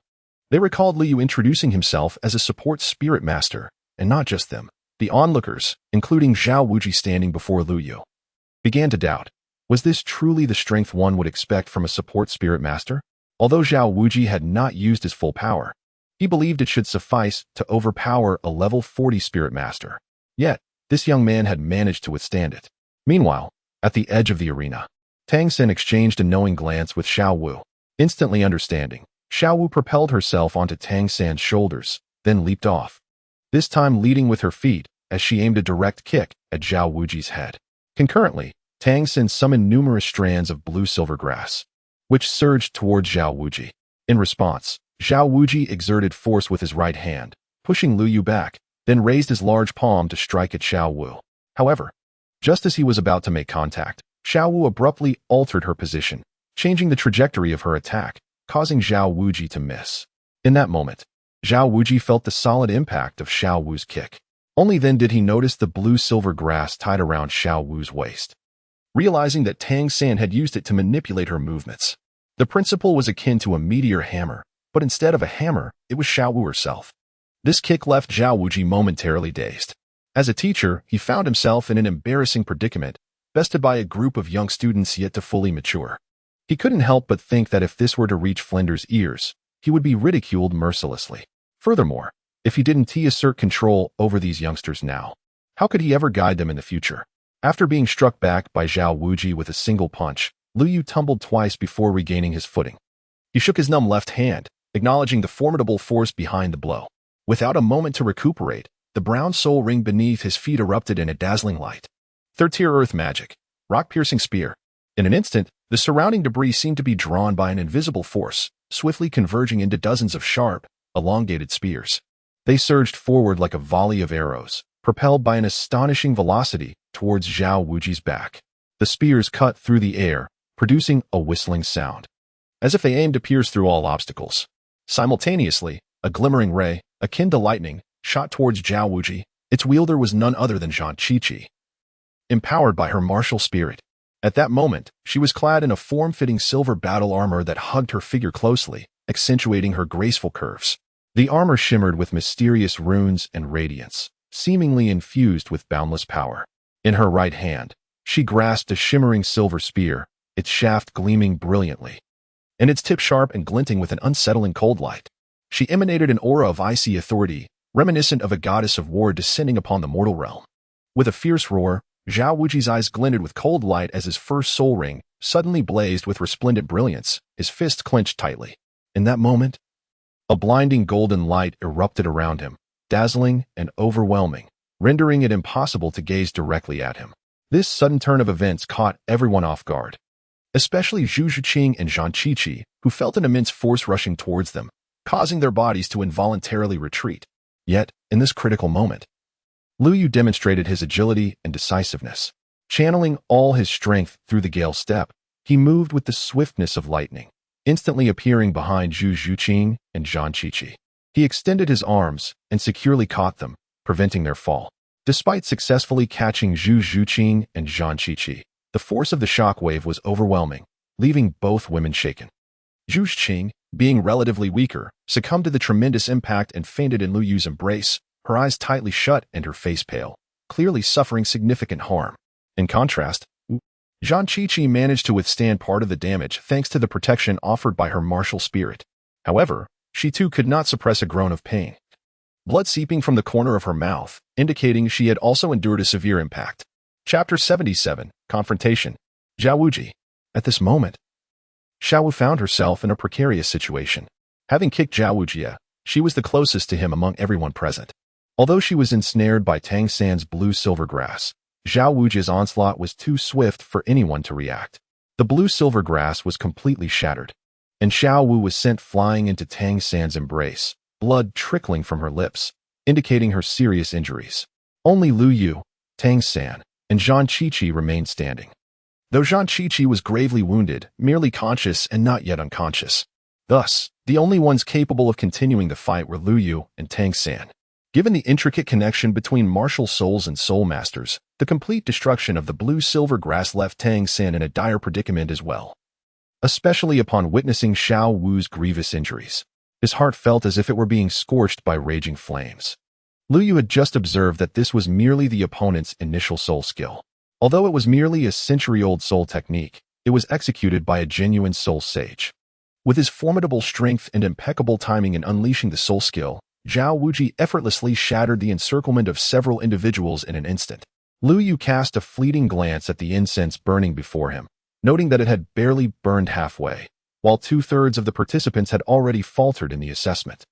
They recalled Lu Yu introducing himself as a support spirit master, and not just them. The onlookers, including Zhao Wujie standing before Lu Yu, began to doubt. Was this truly the strength one would expect from a support spirit master? Although Zhao Wujie had not used his full power, he believed it should suffice to overpower a level 40 spirit master. Yet, this young man had managed to withstand it. Meanwhile, at the edge of the arena, Tang Sen exchanged a knowing glance with Xiao Wu. Instantly understanding, Xiao Wu propelled herself onto Tang San's shoulders, then leaped off, this time leading with her feet as she aimed a direct kick at Zhao Wuji's head. Concurrently, Tang San summoned numerous strands of blue-silver grass, which surged towards Zhao Wuji. In response, Zhao Wuji exerted force with his right hand, pushing Lu Yu back, then raised his large palm to strike at Xiao Wu. However, just as he was about to make contact, Xiao Wu abruptly altered her position, changing the trajectory of her attack, causing Zhao Wuji to miss. In that moment, Zhao Wuji felt the solid impact of Xiao Wu's kick. Only then did he notice the blue-silver grass tied around Xiao Wu's waist. Realizing that Tang San had used it to manipulate her movements. The principle was akin to a meteor hammer, but instead of a hammer, it was Xiao Wu herself. This kick left Zhao Wuji momentarily dazed. As a teacher, he found himself in an embarrassing predicament, bested by a group of young students yet to fully mature. He couldn't help but think that if this were to reach Flinder's ears, he would be ridiculed mercilessly. Furthermore, if he didn't assert control over these youngsters now, how could he ever guide them in the future? After being struck back by Zhao Wuji with a single punch, Lu Yu tumbled twice before regaining his footing. He shook his numb left hand, acknowledging the formidable force behind the blow. Without a moment to recuperate, the brown soul ring beneath his feet erupted in a dazzling light. Third-tier earth magic, rock-piercing spear. In an instant, the surrounding debris seemed to be drawn by an invisible force, swiftly converging into dozens of sharp, elongated spears. They surged forward like a volley of arrows, propelled by an astonishing velocity towards Zhao Wuji's back. The spears cut through the air, producing a whistling sound, as if they aimed to pierce through all obstacles. Simultaneously, a glimmering ray, akin to lightning, shot towards Zhao Wuji. Its wielder was none other than Zhang Qiqi. Empowered by her martial spirit, at that moment, she was clad in a form-fitting silver battle armor that hugged her figure closely, accentuating her graceful curves. The armor shimmered with mysterious runes and radiance, seemingly infused with boundless power. In her right hand, she grasped a shimmering silver spear, its shaft gleaming brilliantly, and its tip sharp and glinting with an unsettling cold light. She emanated an aura of icy authority, reminiscent of a goddess of war descending upon the mortal realm. With a fierce roar, Zhao Wuji's eyes glinted with cold light as his first soul ring suddenly blazed with resplendent brilliance, his fist clenched tightly. In that moment, a blinding golden light erupted around him, dazzling and overwhelming, rendering it impossible to gaze directly at him. This sudden turn of events caught everyone off guard, especially Zhu Zhiqing and Zhang Qiqi, who felt an immense force rushing towards them, causing their bodies to involuntarily retreat. Yet, in this critical moment, Lu Yu demonstrated his agility and decisiveness. Channeling all his strength through the Gale Step, he moved with the swiftness of lightning, instantly appearing behind Zhu Zhiqing and Zhang Qiqi. He extended his arms and securely caught them, preventing their fall. Despite successfully catching Zhu Zhiqing and Zhang Qiqi, the force of the shockwave was overwhelming, leaving both women shaken. Zhu Zhiqing, being relatively weaker, succumbed to the tremendous impact and fainted in Lu Yu's embrace, her eyes tightly shut and her face pale, clearly suffering significant harm. In contrast, Zhang Qiqi managed to withstand part of the damage thanks to the protection offered by her martial spirit. However, she too could not suppress a groan of pain, blood seeping from the corner of her mouth, indicating she had also endured a severe impact. Chapter 77, Confrontation. Zhao Wuji. At this moment, Xiao Wu found herself in a precarious situation. Having kicked Zhao Wuji, she was the closest to him among everyone present. Although she was ensnared by Tang San's blue-silver grass, Zhao Wuji's onslaught was too swift for anyone to react. The blue-silver grass was completely shattered, and Xiao Wu was sent flying into Tang San's embrace, blood trickling from her lips, indicating her serious injuries. Only Lu Yu, Tang San, and Zhang Qiqi remained standing. Though Zhang Qiqi was gravely wounded, merely conscious and not yet unconscious. Thus, the only ones capable of continuing the fight were Lu Yu and Tang San. Given the intricate connection between martial souls and soul masters, the complete destruction of the blue-silver grass left Tang San in a dire predicament as well. Especially upon witnessing Xiao Wu's grievous injuries. His heart felt as if it were being scorched by raging flames. Lu Yu had just observed that this was merely the opponent's initial soul skill. Although it was merely a century-old soul technique, it was executed by a genuine soul sage. With his formidable strength and impeccable timing in unleashing the soul skill, Zhao Wuji effortlessly shattered the encirclement of several individuals in an instant. Lu Yu cast a fleeting glance at the incense burning before him, noting that it had barely burned halfway. while two-thirds of the participants had already faltered in the assessment.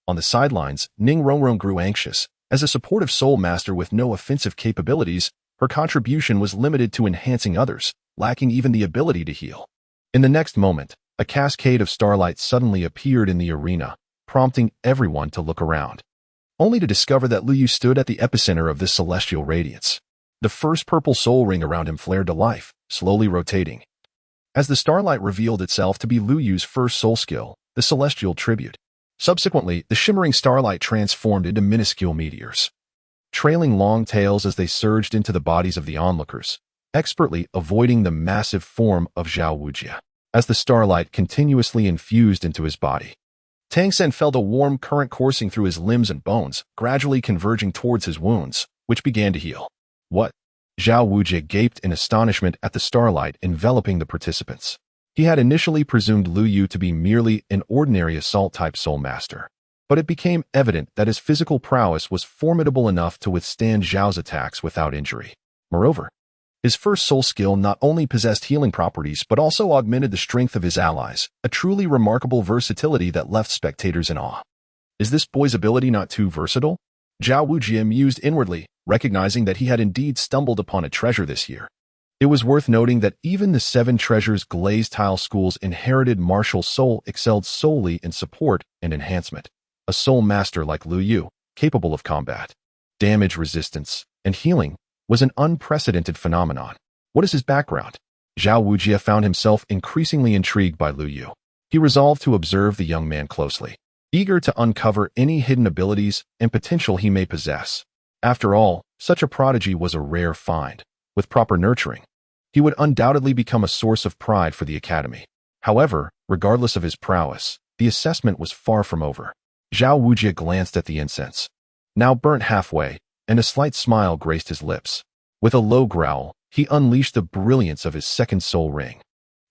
On the sidelines, Ning Rongrong grew anxious. As a supportive soul master with no offensive capabilities, her contribution was limited to enhancing others, lacking even the ability to heal. In the next moment, a cascade of starlight suddenly appeared in the arena, prompting everyone to look around, only to discover that Lu Yu stood at the epicenter of this celestial radiance. The first purple soul ring around him flared to life, slowly rotating. As the starlight revealed itself to be Lu Yu's first soul skill, the celestial tribute. Subsequently, the shimmering starlight transformed into minuscule meteors, trailing long tails as they surged into the bodies of the onlookers, expertly avoiding the massive form of Zhao Wujie. As the starlight continuously infused into his body, Tang Sen felt a warm current coursing through his limbs and bones, gradually converging towards his wounds, which began to heal. What? Zhao Wujie gaped in astonishment at the starlight enveloping the participants. He had initially presumed Lu Yu to be merely an ordinary assault-type soul master, but it became evident that his physical prowess was formidable enough to withstand Zhao's attacks without injury. Moreover, his first soul skill not only possessed healing properties but also augmented the strength of his allies, a truly remarkable versatility that left spectators in awe. Is this boy's ability not too versatile? Zhao Wujie mused inwardly, recognizing that he had indeed stumbled upon a treasure this year. It was worth noting that even the 7 Treasures Glazed Tile School's inherited martial soul excelled solely in support and enhancement. A soul master like Lu Yu, capable of combat, damage resistance, and healing, was an unprecedented phenomenon. What is his background? Zhao Wujie found himself increasingly intrigued by Lu Yu. He resolved to observe the young man closely, eager to uncover any hidden abilities and potential he may possess. After all, such a prodigy was a rare find. With proper nurturing, he would undoubtedly become a source of pride for the academy. However, regardless of his prowess, the assessment was far from over. Zhao Wujie glanced at the incense, now burnt halfway, and a slight smile graced his lips. With a low growl, he unleashed the brilliance of his second soul ring,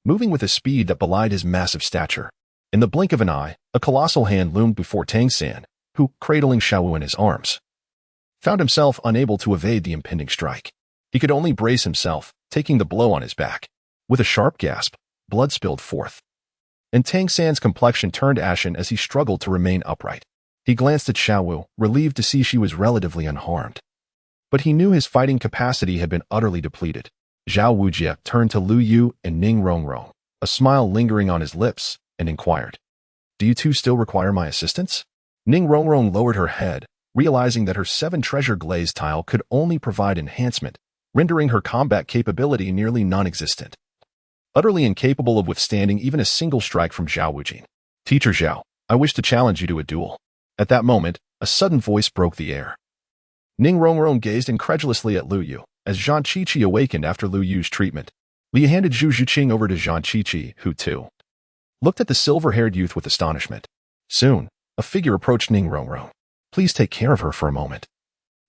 moving with a speed that belied his massive stature. In the blink of an eye, a colossal hand loomed before Tang San, who, cradling Xiaowu in his arms, found himself unable to evade the impending strike. He could only brace himself, taking the blow on his back. With a sharp gasp, blood spilled forth, and Tang San's complexion turned ashen as he struggled to remain upright. He glanced at Xiaowu, relieved to see she was relatively unharmed. But he knew his fighting capacity had been utterly depleted. Zhao Wujie turned to Lu Yu and Ning Rongrong, a smile lingering on his lips, and inquired, "Do you two still require my assistance?" Ning Rongrong lowered her head, realizing that her 7 treasure glazed tile could only provide enhancement, rendering her combat capability nearly non-existent. Utterly incapable of withstanding even a single strike from Zhao Wujie. "Teacher Zhao, I wish to challenge you to a duel." At that moment, a sudden voice broke the air. Ning Rongrong gazed incredulously at Lu Yu, as Zhang Qiqi awakened after Lu Yu's treatment. Li handed Zhu Zhuqing over to Zhang Qiqi, who, too, looked at the silver-haired youth with astonishment. Soon, a figure approached Ning Rongrong. "Please take care of her for a moment,"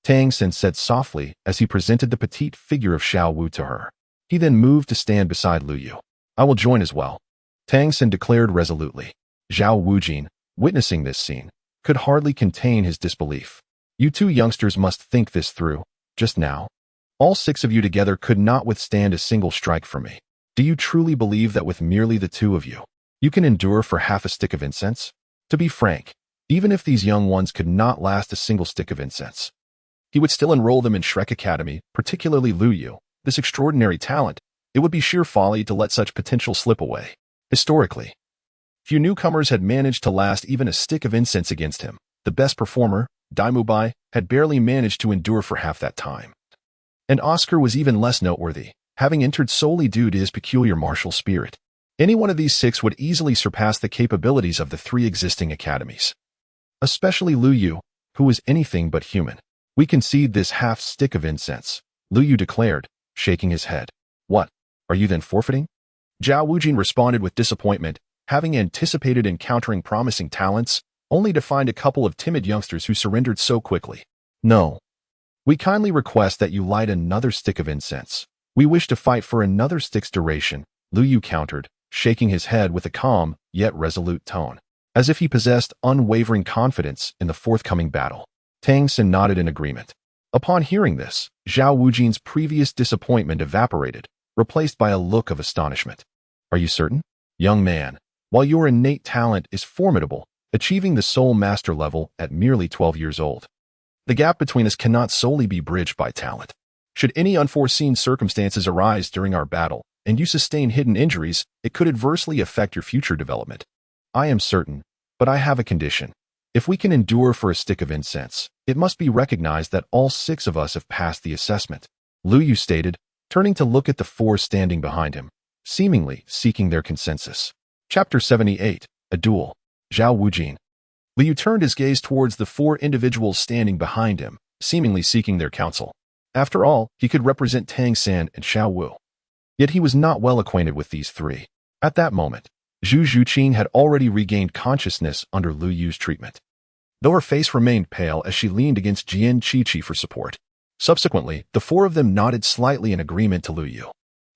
Tang Sen said softly as he presented the petite figure of Xiao Wu to her. He then moved to stand beside Lu Yu. "I will join as well," Tang Sen declared resolutely. Zhao Wujie, witnessing this scene, could hardly contain his disbelief. "You two youngsters must think this through. Just now, all 6 of you together could not withstand a single strike from me. Do you truly believe that with merely the 2 of you, you can endure for half a stick of incense? To be frank, even if these young ones could not last a single stick of incense, he would still enroll them in Shrek Academy, particularly Lu Yu. This extraordinary talent, it would be sheer folly to let such potential slip away. Historically, few newcomers had managed to last even a stick of incense against him. The best performer, Daimu Bai, had barely managed to endure for half that time. And Oscar was even less noteworthy, having entered solely due to his peculiar martial spirit. Any one of these 6 would easily surpass the capabilities of the 3 existing academies. Especially Lu Yu, who was anything but human. "We concede this half stick of incense," Lu Yu declared, shaking his head. "What? Are you then forfeiting?" Zhao Wujie responded with disappointment, having anticipated encountering promising talents, only to find a couple of timid youngsters who surrendered so quickly. "No. We kindly request that you light another stick of incense. We wish to fight for another stick's duration," Lu Yu countered, shaking his head with a calm, yet resolute tone, as if he possessed unwavering confidence in the forthcoming battle. Tang Sen nodded in agreement. Upon hearing this, Zhao Wujie's previous disappointment evaporated, replaced by a look of astonishment. "Are you certain?" "Young man, while your innate talent is formidable, achieving the Soul Master level at merely 12 years old. The gap between us cannot solely be bridged by talent. Should any unforeseen circumstances arise during our battle, and you sustain hidden injuries, it could adversely affect your future development. I am certain, but I have a condition. If we can endure for a stick of incense, it must be recognized that all 6 of us have passed the assessment, Lu Yu stated, turning to look at the 4 standing behind him, seemingly seeking their consensus. Chapter 78, A Duel, Zhao Wujin. Lu Yu turned his gaze towards the 4 individuals standing behind him, seemingly seeking their counsel. After all, he could represent Tang San and Xiao Wu. Yet he was not well acquainted with these 3. At that moment, Zhu Zhuqing had already regained consciousness under Lu Yu's treatment, though her face remained pale as she leaned against Jian Qiqi for support. Subsequently, the 4 of them nodded slightly in agreement to Lu Yu.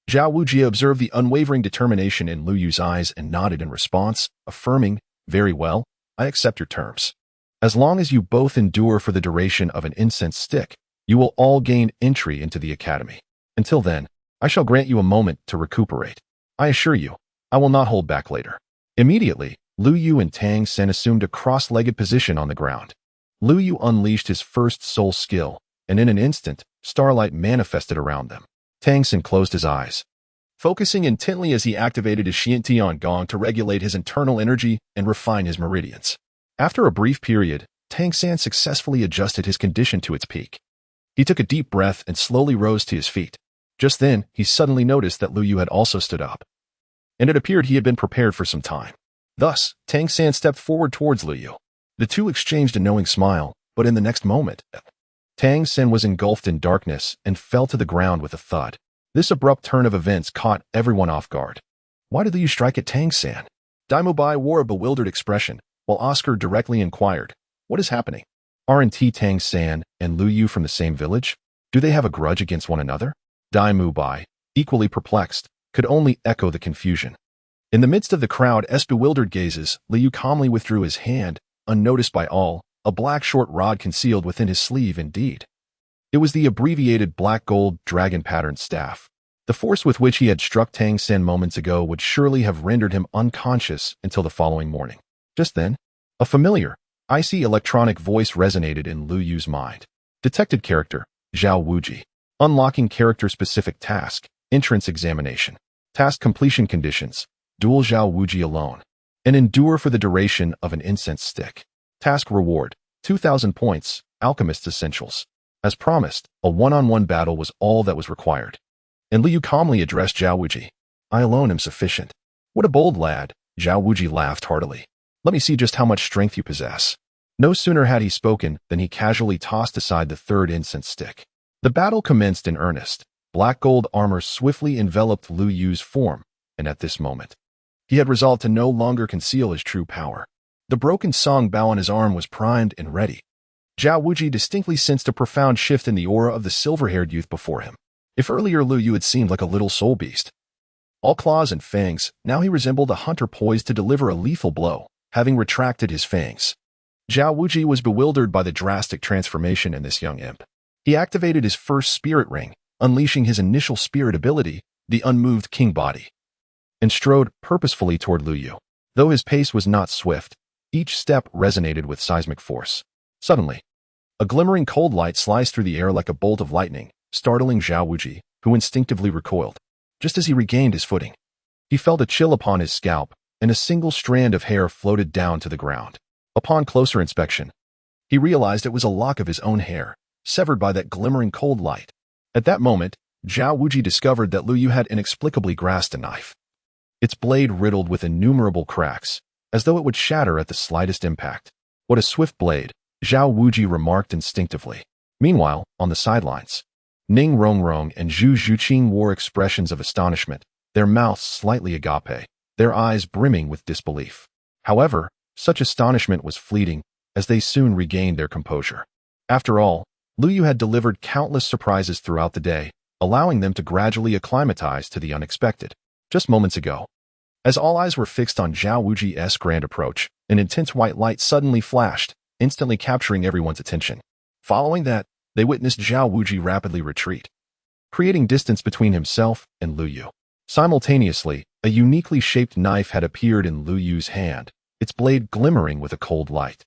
Zhao Wujie observed the unwavering determination in Lu Yu's eyes and nodded in response, affirming, "Very well, I accept your terms. As long as you both endure for the duration of an incense stick, you will all gain entry into the academy. Until then, I shall grant you a moment to recuperate. I assure you, I will not hold back later." Immediately, Lu Yu and Tang Sen assumed a cross-legged position on the ground. Lu Yu unleashed his first soul skill, and in an instant, starlight manifested around them. Tang Sen closed his eyes, focusing intently as he activated his Xiantian Gong to regulate his internal energy and refine his meridians. After a brief period, Tang San successfully adjusted his condition to its peak. He took a deep breath and slowly rose to his feet. Just then, he suddenly noticed that Lu Yu had also stood up, and it appeared he had been prepared for some time. Thus, Tang San stepped forward towards Lu Yu. The two exchanged a knowing smile, but in the next moment, Tang Sen was engulfed in darkness and fell to the ground with a thud. This abrupt turn of events caught everyone off guard. Why did you strike at Tang San? Dai Bai wore a bewildered expression, while Oscar directly inquired, "What is happening? Aren't Tang San and Lu Yu from the same village? Do they have a grudge against one another?" Dai Bai, equally perplexed, could only echo the confusion. In the midst of the crowd's bewildered gazes, Lu Yu calmly withdrew his hand, unnoticed by all, a black short rod concealed within his sleeve indeed. It was the abbreviated black-gold dragon-patterned staff. The force with which he had struck Tang Sen moments ago would surely have rendered him unconscious until the following morning. Just then, a familiar, icy electronic voice resonated in Lu Yu's mind. Detected character, Zhao Wuji. Unlocking character-specific task, entrance examination. Task completion conditions, duel Zhao Wuji alone. And endure for the duration of an incense stick. Task reward, 2,000 points, Alchemist's Essentials. As promised, a one-on-one battle was all that was required. And Lu Yu calmly addressed Zhao Wuji. "I alone am sufficient." "What a bold lad," Zhao Wuji laughed heartily. "Let me see just how much strength you possess." No sooner had he spoken than he casually tossed aside the 3rd incense stick. The battle commenced in earnest. Black gold armor swiftly enveloped Lu Yu's form, and at this moment, he had resolved to no longer conceal his true power. The broken song bow on his arm was primed and ready. Zhao Wuji distinctly sensed a profound shift in the aura of the silver-haired youth before him. If earlier Lu Yu had seemed like a little soul beast, all claws and fangs, now he resembled a hunter poised to deliver a lethal blow, having retracted his fangs. Zhao Wuji was bewildered by the drastic transformation in this young imp. He activated his first spirit ring, unleashing his initial spirit ability, the unmoved king body, and strode purposefully toward Lu Yu. Though his pace was not swift, each step resonated with seismic force. Suddenly, a glimmering cold light sliced through the air like a bolt of lightning, startling Zhao Wuji, who instinctively recoiled. Just as he regained his footing, he felt a chill upon his scalp, and a single strand of hair floated down to the ground. Upon closer inspection, he realized it was a lock of his own hair, severed by that glimmering cold light. At that moment, Zhao Wuji discovered that Lu Yu had inexplicably grasped a knife, its blade riddled with innumerable cracks, as though it would shatter at the slightest impact. "What a swift blade," Zhao Wuji remarked instinctively. Meanwhile, on the sidelines, Ning Rongrong and Zhu Zhuqing wore expressions of astonishment, their mouths slightly agape, their eyes brimming with disbelief. However, such astonishment was fleeting, as they soon regained their composure. After all, Lu Yu had delivered countless surprises throughout the day, allowing them to gradually acclimatize to the unexpected. Just moments ago, as all eyes were fixed on Zhao Wuji's grand approach, an intense white light suddenly flashed, instantly capturing everyone's attention. Following that, they witnessed Zhao Wuji rapidly retreat, creating distance between himself and Lu Yu. Simultaneously, a uniquely shaped knife had appeared in Lu Yu's hand, its blade glimmering with a cold light.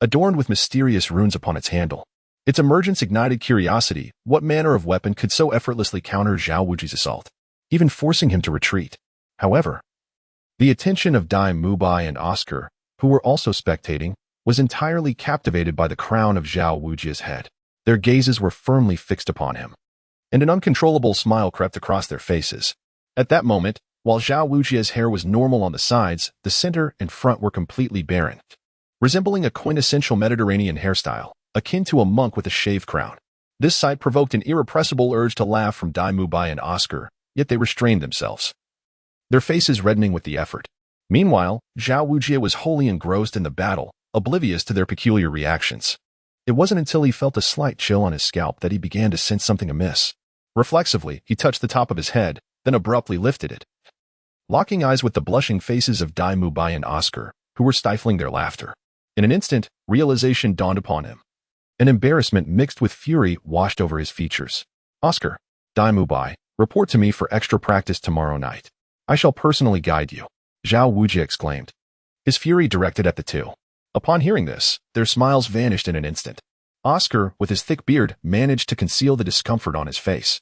Adorned with mysterious runes upon its handle, its emergence ignited curiosity. What manner of weapon could so effortlessly counter Zhao Wuji's assault, even forcing him to retreat? However, the attention of Dai Mubai and Oscar, who were also spectating, was entirely captivated by the crown of Zhao Wuji's head. Their gazes were firmly fixed upon him, and an uncontrollable smile crept across their faces. At that moment, while Zhao Wuji's hair was normal on the sides, the center and front were completely barren, resembling a quintessential Mediterranean hairstyle, akin to a monk with a shaved crown. This sight provoked an irrepressible urge to laugh from Dai Mubai and Oscar, yet they restrained themselves, their faces reddening with the effort. Meanwhile, Zhao Wuji was wholly engrossed in the battle, oblivious to their peculiar reactions. It wasn't until he felt a slight chill on his scalp that he began to sense something amiss. Reflexively, he touched the top of his head, then abruptly lifted it, locking eyes with the blushing faces of Dai Mubai and Oscar, who were stifling their laughter. In an instant, realization dawned upon him. An embarrassment mixed with fury washed over his features. Oscar, Dai Mubai, report to me for extra practice tomorrow night. I shall personally guide you, Zhao Wuji exclaimed, his fury directed at the two. Upon hearing this, their smiles vanished in an instant. Oscar, with his thick beard, managed to conceal the discomfort on his face.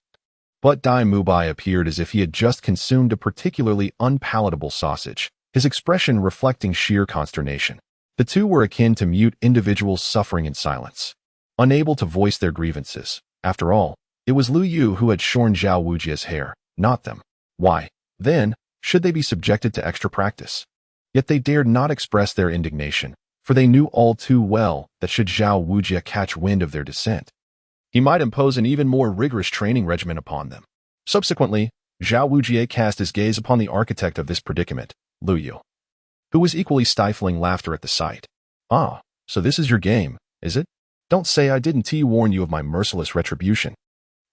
But Dai Mubai appeared as if he had just consumed a particularly unpalatable sausage, his expression reflecting sheer consternation. The two were akin to mute individuals suffering in silence, unable to voice their grievances. After all, it was Lu Yu who had shorn Zhao Wuji's hair, not them. Why, then, should they be subjected to extra practice? Yet they dared not express their indignation, for they knew all too well that should Zhao Wuji catch wind of their descent, he might impose an even more rigorous training regimen upon them. Subsequently, Zhao Wuji cast his gaze upon the architect of this predicament, Lu Yu, who was equally stifling laughter at the sight. Ah, so this is your game, is it? Don't say I didn't warn you of my merciless retribution.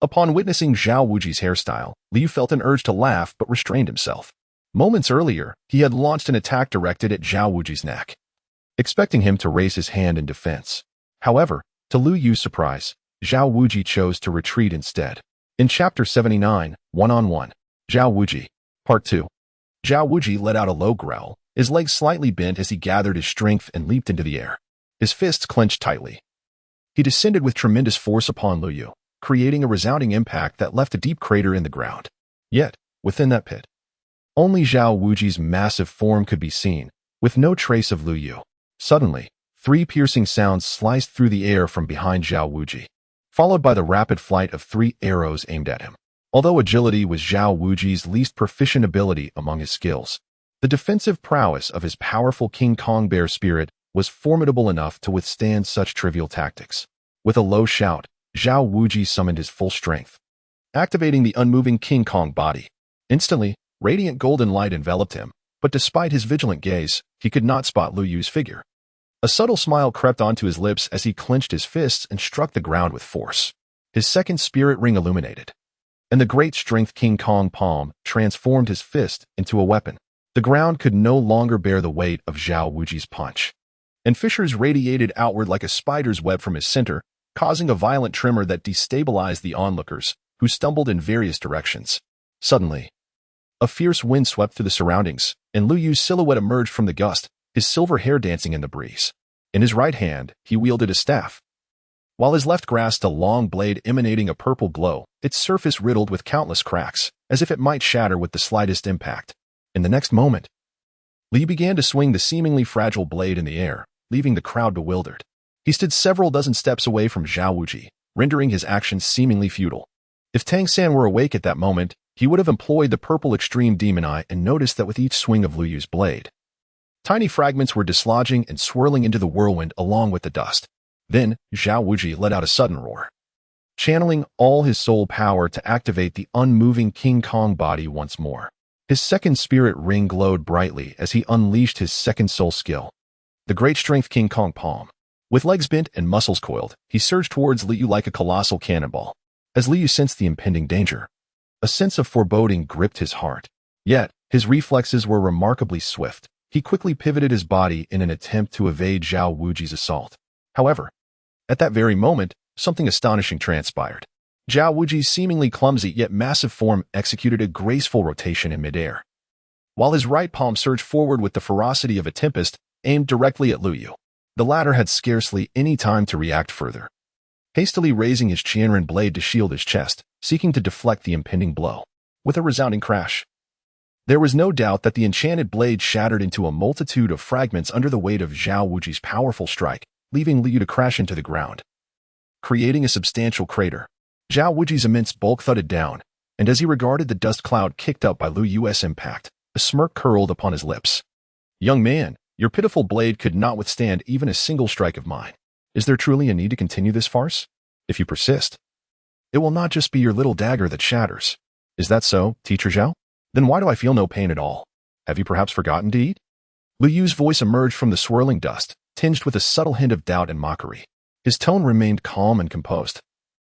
Upon witnessing Zhao Wuji's hairstyle, Liu felt an urge to laugh but restrained himself. Moments earlier, he had launched an attack directed at Zhao Wuji's neck, expecting him to raise his hand in defense. However, to Lu Yu's surprise, Zhao Wuji chose to retreat instead. In Chapter 79, One-on-One, Zhao Wuji, Part 2. Zhao Wuji let out a low growl, his legs slightly bent as he gathered his strength and leaped into the air. His fists clenched tightly. He descended with tremendous force upon Lu Yu, creating a resounding impact that left a deep crater in the ground. Yet, within that pit, only Zhao Wuji's massive form could be seen, with no trace of Lu Yu. Suddenly, three piercing sounds sliced through the air from behind Zhao Wuji, followed by the rapid flight of 3 arrows aimed at him. Although agility was Zhao Wuji's least proficient ability among his skills, the defensive prowess of his powerful King Kong bear spirit was formidable enough to withstand such trivial tactics. With a low shout, Zhao Wuji summoned his full strength, activating the unmoving King Kong body. Instantly, radiant golden light enveloped him, but despite his vigilant gaze, he could not spot Lu Yu's figure. A subtle smile crept onto his lips as he clenched his fists and struck the ground with force. His second spirit ring illuminated, and the great strength King Kong palm transformed his fist into a weapon. The ground could no longer bear the weight of Zhao Wuji's punch, and fissures radiated outward like a spider's web from his center, causing a violent tremor that destabilized the onlookers, who stumbled in various directions. Suddenly, a fierce wind swept through the surroundings, and Lu Yu's silhouette emerged from the gust, his silver hair dancing in the breeze. In his right hand, he wielded a staff, while his left grasped a long blade emanating a purple glow, its surface riddled with countless cracks, as if it might shatter with the slightest impact. In the next moment, Li began to swing the seemingly fragile blade in the air, leaving the crowd bewildered. He stood several dozen steps away from Zhao Wuji, rendering his actions seemingly futile. If Tang San were awake at that moment, he would have employed the purple extreme demon eye and noticed that with each swing of Lu Yu's blade, tiny fragments were dislodging and swirling into the whirlwind along with the dust. Then, Zhao Wuji let out a sudden roar, channeling all his soul power to activate the unmoving King Kong body once more. His second spirit ring glowed brightly as he unleashed his second soul skill, the great strength King Kong palm. With legs bent and muscles coiled, he surged towards Liu like a colossal cannonball. As Liu sensed the impending danger, a sense of foreboding gripped his heart. Yet, his reflexes were remarkably swift. He quickly pivoted his body in an attempt to evade Zhao Wuji's assault. However, at that very moment, something astonishing transpired. Zhao Wuji's seemingly clumsy yet massive form executed a graceful rotation in midair, while his right palm surged forward with the ferocity of a tempest aimed directly at Lu Yu. The latter had scarcely any time to react further, hastily raising his Qianren blade to shield his chest, seeking to deflect the impending blow. With a resounding crash, there was no doubt that the enchanted blade shattered into a multitude of fragments under the weight of Zhao Wuji's powerful strike, leaving Lu Yu to crash into the ground, creating a substantial crater. Zhao Wuji's immense bulk thudded down, and as he regarded the dust cloud kicked up by Lu Yu's impact, a smirk curled upon his lips. "Young man, your pitiful blade could not withstand even a single strike of mine. Is there truly a need to continue this farce? If you persist, it will not just be your little dagger that shatters. Is that so, Teacher Zhao? Then why do I feel no pain at all? Have you perhaps forgotten to eat?" Lu Yu's voice emerged from the swirling dust, tinged with a subtle hint of doubt and mockery. His tone remained calm and composed,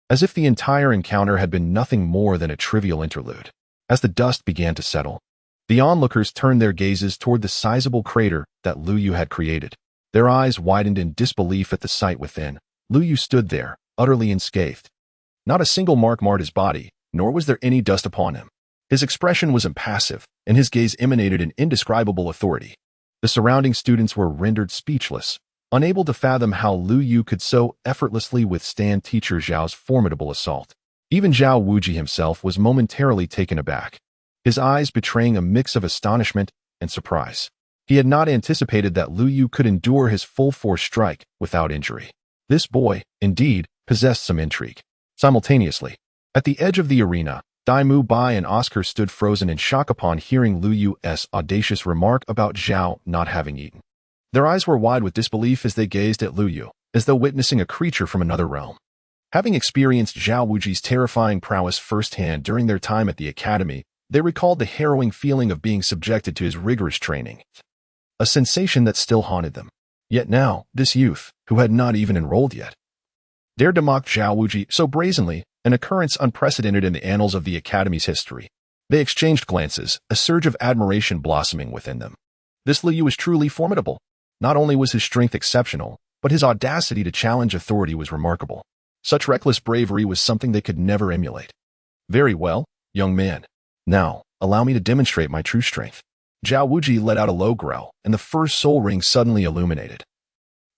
as if the entire encounter had been nothing more than a trivial interlude. As the dust began to settle, the onlookers turned their gazes toward the sizable crater that Lu Yu had created. Their eyes widened in disbelief at the sight within. Lu Yu stood there, utterly unscathed. Not a single mark marred his body, nor was there any dust upon him. His expression was impassive, and his gaze emanated an indescribable authority. The surrounding students were rendered speechless, unable to fathom how Lu Yu could so effortlessly withstand Teacher Zhao's formidable assault. Even Zhao Wuji himself was momentarily taken aback, his eyes betraying a mix of astonishment and surprise. He had not anticipated that Lu Yu could endure his full-force strike without injury. This boy, indeed, possessed some intrigue. Simultaneously, at the edge of the arena, Dai Mu Bai and Oscar stood frozen in shock upon hearing Lu Yu's audacious remark about Zhao not having eaten. Their eyes were wide with disbelief as they gazed at Lu Yu, as though witnessing a creature from another realm. Having experienced Zhao Wuji's terrifying prowess firsthand during their time at the academy, they recalled the harrowing feeling of being subjected to his rigorous training, a sensation that still haunted them. Yet now, this youth, who had not even enrolled yet, dared to mock Zhao Wuji so brazenly, an occurrence unprecedented in the annals of the academy's history. They exchanged glances, a surge of admiration blossoming within them. This Lu Yu was truly formidable. Not only was his strength exceptional, but his audacity to challenge authority was remarkable. Such reckless bravery was something they could never emulate. "Very well, young man. Now, allow me to demonstrate my true strength." Zhao Wuji let out a low growl, and the first soul ring suddenly illuminated,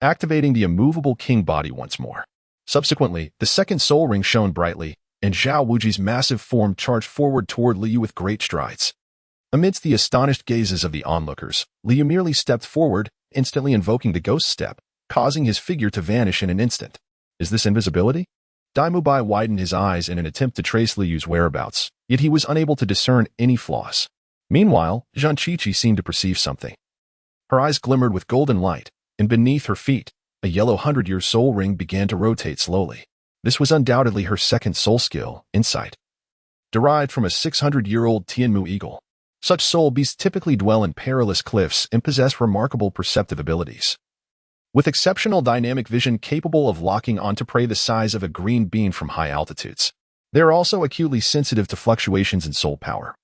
activating the immovable king body once more. Subsequently, the second soul ring shone brightly, and Zhao Wuji's massive form charged forward toward Lu Yu with great strides. Amidst the astonished gazes of the onlookers, Lu Yu merely stepped forward, instantly invoking the ghost step, causing his figure to vanish in an instant. Is this invisibility? Dai Mu Bai widened his eyes in an attempt to trace Lu Yu's whereabouts, yet he was unable to discern any flaws. Meanwhile, Zhang Qiqi seemed to perceive something. Her eyes glimmered with golden light, and beneath her feet, a yellow 100-year soul ring began to rotate slowly. This was undoubtedly her second soul skill, Insight, derived from a 600-year-old Tianmu eagle. Such soul beasts typically dwell in perilous cliffs and possess remarkable perceptive abilities, with exceptional dynamic vision capable of locking onto prey the size of a green bean from high altitudes. They are also acutely sensitive to fluctuations in soul power,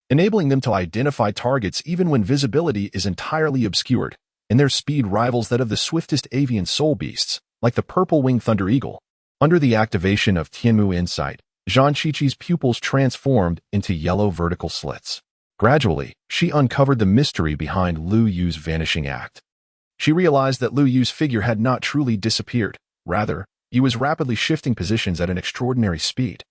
enabling them to identify targets even when visibility is entirely obscured, and their speed rivals that of the swiftest avian soul beasts, like the purple-winged thunder eagle. Under the activation of Tianmu Insight, Zhang Qiqi's pupils transformed into yellow vertical slits. Gradually, she uncovered the mystery behind Lu Yu's vanishing act. She realized that Lu Yu's figure had not truly disappeared. Rather, he was rapidly shifting positions at an extraordinary speed,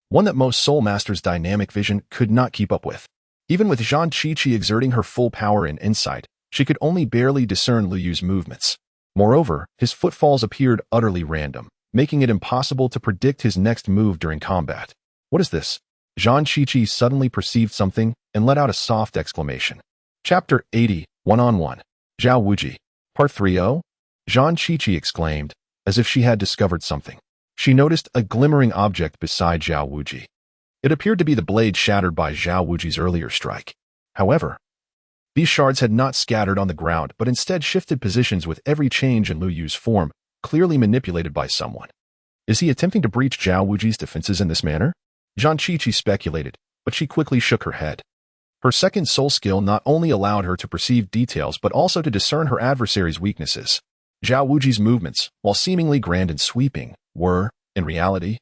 one that most soul masters' dynamic vision could not keep up with. Even with Zhang Qiqi exerting her full power and insight, she could only barely discern Lu Yu's movements. Moreover, his footfalls appeared utterly random, making it impossible to predict his next move during combat. What is this? Zhang Qiqi suddenly perceived something and let out a soft exclamation. Chapter 80, One-on-One. Zhao Wuji. Part 3-0? Zhang Qiqi exclaimed, as if she had discovered something. She noticed a glimmering object beside Zhao Wuji. It appeared to be the blade shattered by Zhao Wuji's earlier strike. However, these shards had not scattered on the ground, but instead shifted positions with every change in Lu Yu's form, clearly manipulated by someone. Is he attempting to breach Zhao Wuji's defenses in this manner? Zhang Qiqi speculated, but she quickly shook her head. Her second soul skill not only allowed her to perceive details but also to discern her adversary's weaknesses. Zhao Wuji's movements, while seemingly grand and sweeping, were, in reality,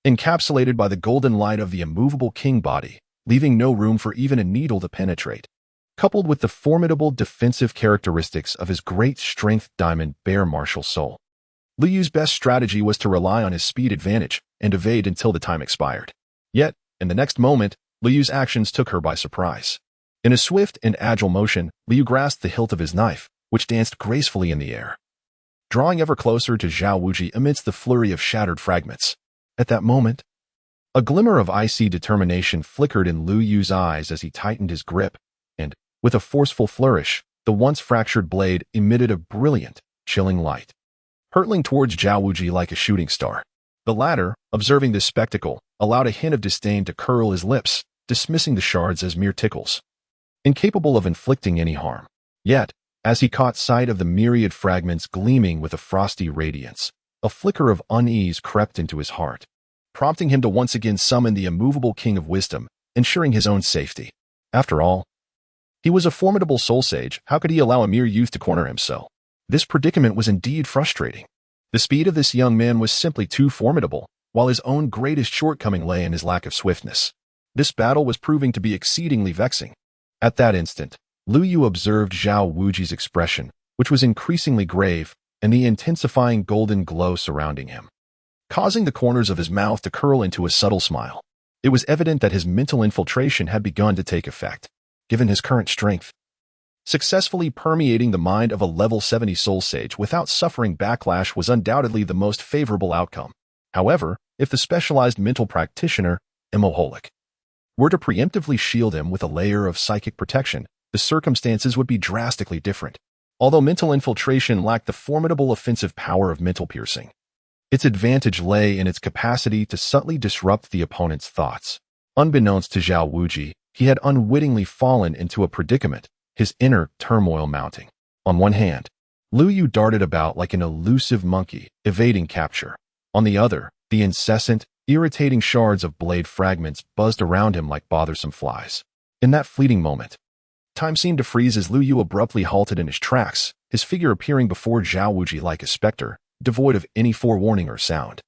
encapsulated by the golden light of the immovable king body, leaving no room for even a needle to penetrate. Coupled with the formidable defensive characteristics of his great strength diamond bear martial soul, Lu Yu's best strategy was to rely on his speed advantage and evade until the time expired. Yet, in the next moment, Lu Yu's actions took her by surprise. In a swift and agile motion, Lu Yu grasped the hilt of his knife, which danced gracefully in the air, drawing ever closer to Zhao Wuji amidst the flurry of shattered fragments. At that moment, a glimmer of icy determination flickered in Lu Yu's eyes as he tightened his grip, and, with a forceful flourish, the once fractured blade emitted a brilliant, chilling light, hurtling towards Zhao Wuji like a shooting star. The latter, observing this spectacle, allowed a hint of disdain to curl his lips, dismissing the shards as mere tickles, incapable of inflicting any harm. Yet, as he caught sight of the myriad fragments gleaming with a frosty radiance, a flicker of unease crept into his heart, prompting him to once again summon the immovable King of Wisdom, ensuring his own safety. After all, he was a formidable soul sage. How could he allow a mere youth to corner him so? This predicament was indeed frustrating. The speed of this young man was simply too formidable, while his own greatest shortcoming lay in his lack of swiftness. This battle was proving to be exceedingly vexing. At that instant, Lu Yu observed Zhao Wuji's expression, which was increasingly grave, and the intensifying golden glow surrounding him, causing the corners of his mouth to curl into a subtle smile. It was evident that his mental infiltration had begun to take effect. Given his current strength, successfully permeating the mind of a level 70 soul sage without suffering backlash was undoubtedly the most favorable outcome. However, if the specialized mental practitioner, Emoholic, were to preemptively shield him with a layer of psychic protection, the circumstances would be drastically different. Although mental infiltration lacked the formidable offensive power of mental piercing, its advantage lay in its capacity to subtly disrupt the opponent's thoughts. Unbeknownst to Zhao Wuji, he had unwittingly fallen into a predicament, his inner turmoil mounting. On one hand, Lu Yu darted about like an elusive monkey, evading capture. On the other, the incessant, irritating shards of blade fragments buzzed around him like bothersome flies. In that fleeting moment, time seemed to freeze as Lu Yu abruptly halted in his tracks, his figure appearing before Zhao Wuji like a specter, devoid of any forewarning or sound.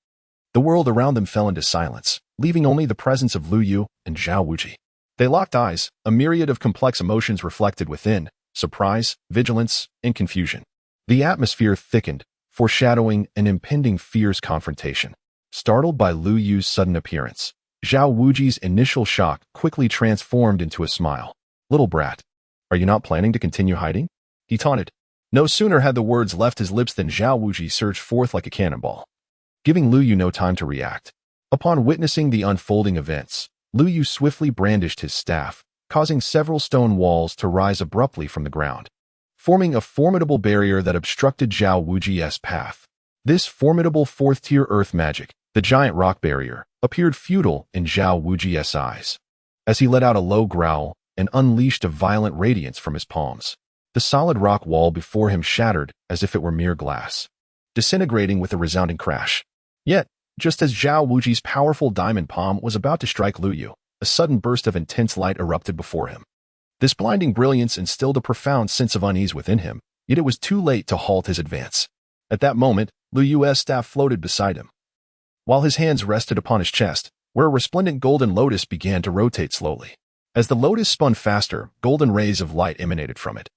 The world around them fell into silence, leaving only the presence of Lu Yu and Zhao Wuji. They locked eyes, a myriad of complex emotions reflected within: surprise, vigilance, and confusion. The atmosphere thickened, foreshadowing an impending fierce confrontation. Startled by Lu Yu's sudden appearance, Zhao Wuji's initial shock quickly transformed into a smile. "Little brat, are you not planning to continue hiding?" he taunted. No sooner had the words left his lips than Zhao Wuji surged forth like a cannonball, giving Lu Yu no time to react. Upon witnessing the unfolding events, Lu Yu swiftly brandished his staff, causing several stone walls to rise abruptly from the ground, forming a formidable barrier that obstructed Zhao Wuji's path. This formidable fourth-tier earth magic, the giant rock barrier, appeared futile in Zhao Wuji's eyes, as he let out a low growl and unleashed a violent radiance from his palms. The solid rock wall before him shattered as if it were mere glass, disintegrating with a resounding crash. Yet, just as Zhao Wuji's powerful diamond palm was about to strike Lu Yu, a sudden burst of intense light erupted before him. This blinding brilliance instilled a profound sense of unease within him, yet it was too late to halt his advance. At that moment, Lu Yu's staff floated beside him, while his hands rested upon his chest, where a resplendent golden lotus began to rotate slowly. As the lotus spun faster, golden rays of light emanated from it,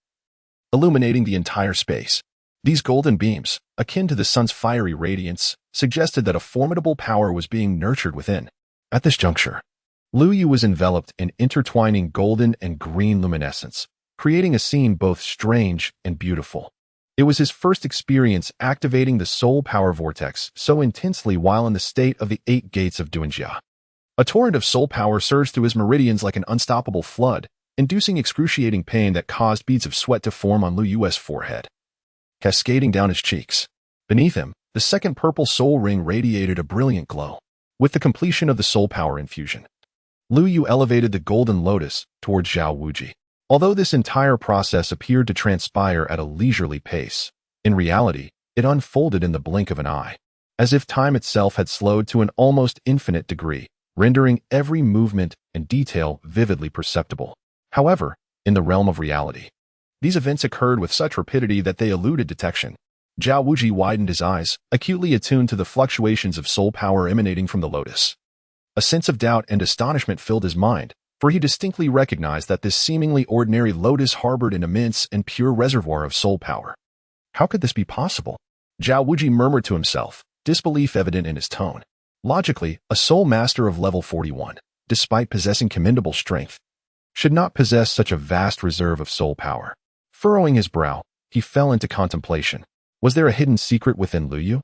illuminating the entire space. These golden beams, akin to the sun's fiery radiance, suggested that a formidable power was being nurtured within. At this juncture, Lu Yu was enveloped in intertwining golden and green luminescence, creating a scene both strange and beautiful. It was his first experience activating the soul power vortex so intensely while in the state of the 8 gates of Duanjia. A torrent of soul power surged through his meridians like an unstoppable flood, inducing excruciating pain that caused beads of sweat to form on Lu Yu's forehead, cascading down his cheeks. Beneath him, the second purple soul ring radiated a brilliant glow. With the completion of the soul power infusion, Lu Yu elevated the golden lotus towards Zhao Wuji. Although this entire process appeared to transpire at a leisurely pace, in reality, it unfolded in the blink of an eye, as if time itself had slowed to an almost infinite degree, rendering every movement and detail vividly perceptible. However, in the realm of reality, these events occurred with such rapidity that they eluded detection. Zhao Wuji widened his eyes, acutely attuned to the fluctuations of soul power emanating from the lotus. A sense of doubt and astonishment filled his mind, for he distinctly recognized that this seemingly ordinary lotus harbored an immense and pure reservoir of soul power. How could this be possible? Zhao Wuji murmured to himself, disbelief evident in his tone. Logically, a soul master of level 41, despite possessing commendable strength, should not possess such a vast reserve of soul power. Furrowing his brow, he fell into contemplation. Was there a hidden secret within Lu Yu?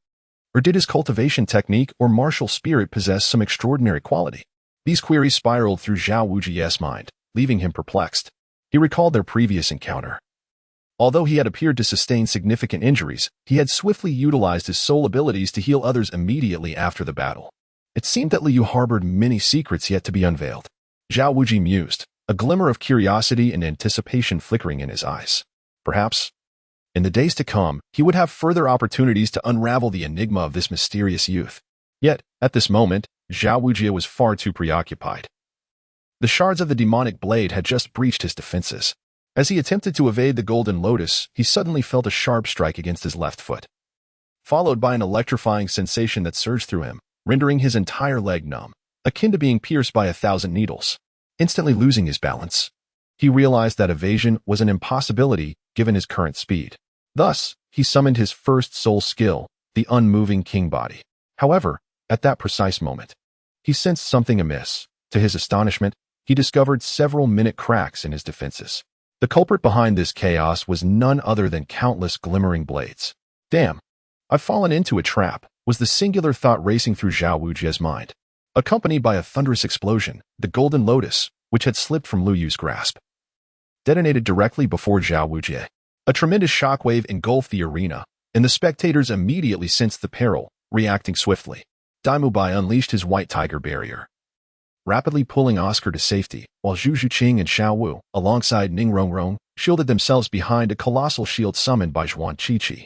Or did his cultivation technique or martial spirit possess some extraordinary quality? These queries spiraled through Zhao Wuji's mind, leaving him perplexed. He recalled their previous encounter. Although he had appeared to sustain significant injuries, he had swiftly utilized his soul abilities to heal others immediately after the battle. It seemed that Lu Yu harbored many secrets yet to be unveiled. Zhao Wuji mused, a glimmer of curiosity and anticipation flickering in his eyes. Perhaps, in the days to come, he would have further opportunities to unravel the enigma of this mysterious youth. Yet, at this moment, Zhao Wuji was far too preoccupied. The shards of the demonic blade had just breached his defenses. As he attempted to evade the golden lotus, he suddenly felt a sharp strike against his left foot, followed by an electrifying sensation that surged through him, rendering his entire leg numb, akin to being pierced by 1,000 needles. Instantly losing his balance, he realized that evasion was an impossibility given his current speed. Thus, he summoned his first soul skill, the unmoving king body. However, at that precise moment, he sensed something amiss. To his astonishment, he discovered several minute cracks in his defenses. The culprit behind this chaos was none other than countless glimmering blades. Damn, I've fallen into a trap, was the singular thought racing through Zhao Wuji's mind. Accompanied by a thunderous explosion, the golden lotus, which had slipped from Lu Yu's grasp, detonated directly before Zhao Wuji. A tremendous shockwave engulfed the arena, and the spectators immediately sensed the peril, reacting swiftly. Daimu Bai unleashed his white tiger barrier, rapidly pulling Oscar to safety, while Zhu Zhuqing and Xiao Wu, alongside Ning Rongrong, shielded themselves behind a colossal shield summoned by Zhuan Qiqi.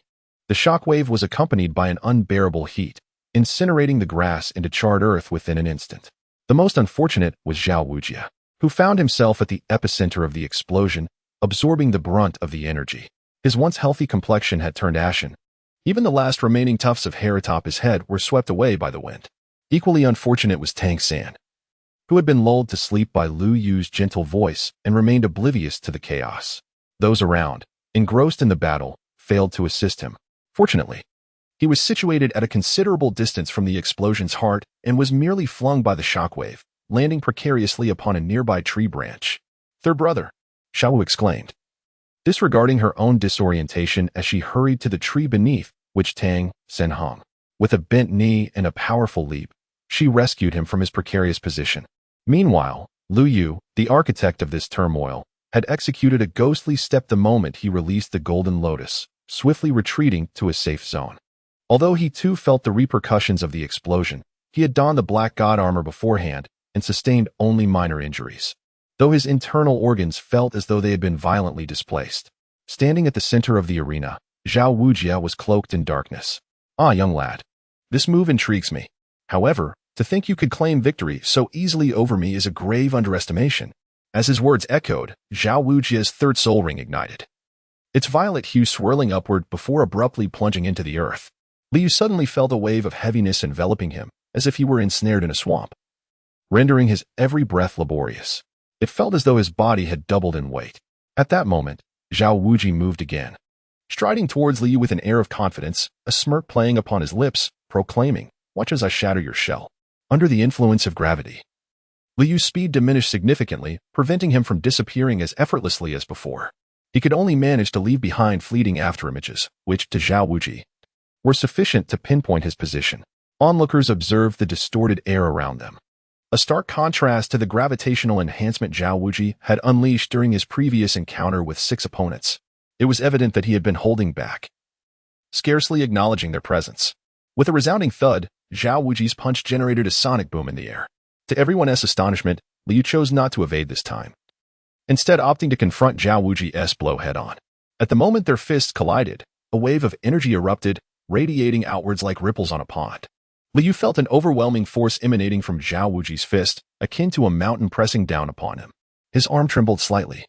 The shockwave was accompanied by an unbearable heat, incinerating the grass into charred earth within an instant. The most unfortunate was Zhao Wuji, who found himself at the epicenter of the explosion, absorbing the brunt of the energy. His once healthy complexion had turned ashen. Even the last remaining tufts of hair atop his head were swept away by the wind. Equally unfortunate was Tang San, who had been lulled to sleep by Lu Yu's gentle voice and remained oblivious to the chaos. Those around, engrossed in the battle, failed to assist him. Fortunately, he was situated at a considerable distance from the explosion's heart and was merely flung by the shockwave, landing precariously upon a nearby tree branch. "Their brother," Xiao Wu exclaimed, disregarding her own disorientation as she hurried to the tree beneath which Tang Sen hung. With a bent knee and a powerful leap, she rescued him from his precarious position. Meanwhile, Lu Yu, the architect of this turmoil, had executed a ghostly step the moment he released the golden lotus, swiftly retreating to a safe zone. Although he too felt the repercussions of the explosion, he had donned the black god armor beforehand and sustained only minor injuries, though his internal organs felt as though they had been violently displaced. Standing at the center of the arena, Zhao Wuji was cloaked in darkness. "Ah, young lad, this move intrigues me. However, to think you could claim victory so easily over me is a grave underestimation." As his words echoed, Zhao Wuji's third soul ring ignited, its violet hue swirling upward before abruptly plunging into the earth. Liu suddenly felt a wave of heaviness enveloping him, as if he were ensnared in a swamp, rendering his every breath laborious. It felt as though his body had doubled in weight. At that moment, Zhao Wuji moved again, striding towards Liu with an air of confidence, a smirk playing upon his lips, proclaiming, "Watch as I shatter your shell." Under the influence of gravity, Liu's speed diminished significantly, preventing him from disappearing as effortlessly as before. He could only manage to leave behind fleeting afterimages, which, to Zhao Wuji, were sufficient to pinpoint his position. Onlookers observed the distorted air around them, a stark contrast to the gravitational enhancement Zhao Wuji had unleashed during his previous encounter with 6 opponents. It was evident that he had been holding back, scarcely acknowledging their presence. With a resounding thud, Zhao Wuji's punch generated a sonic boom in the air. To everyone else's astonishment, Liu chose not to evade this time, instead opting to confront Zhao Wuji's blow head-on. At the moment their fists collided, a wave of energy erupted, radiating outwards like ripples on a pond. Liu felt an overwhelming force emanating from Zhao Wuji's fist, akin to a mountain pressing down upon him. His arm trembled slightly,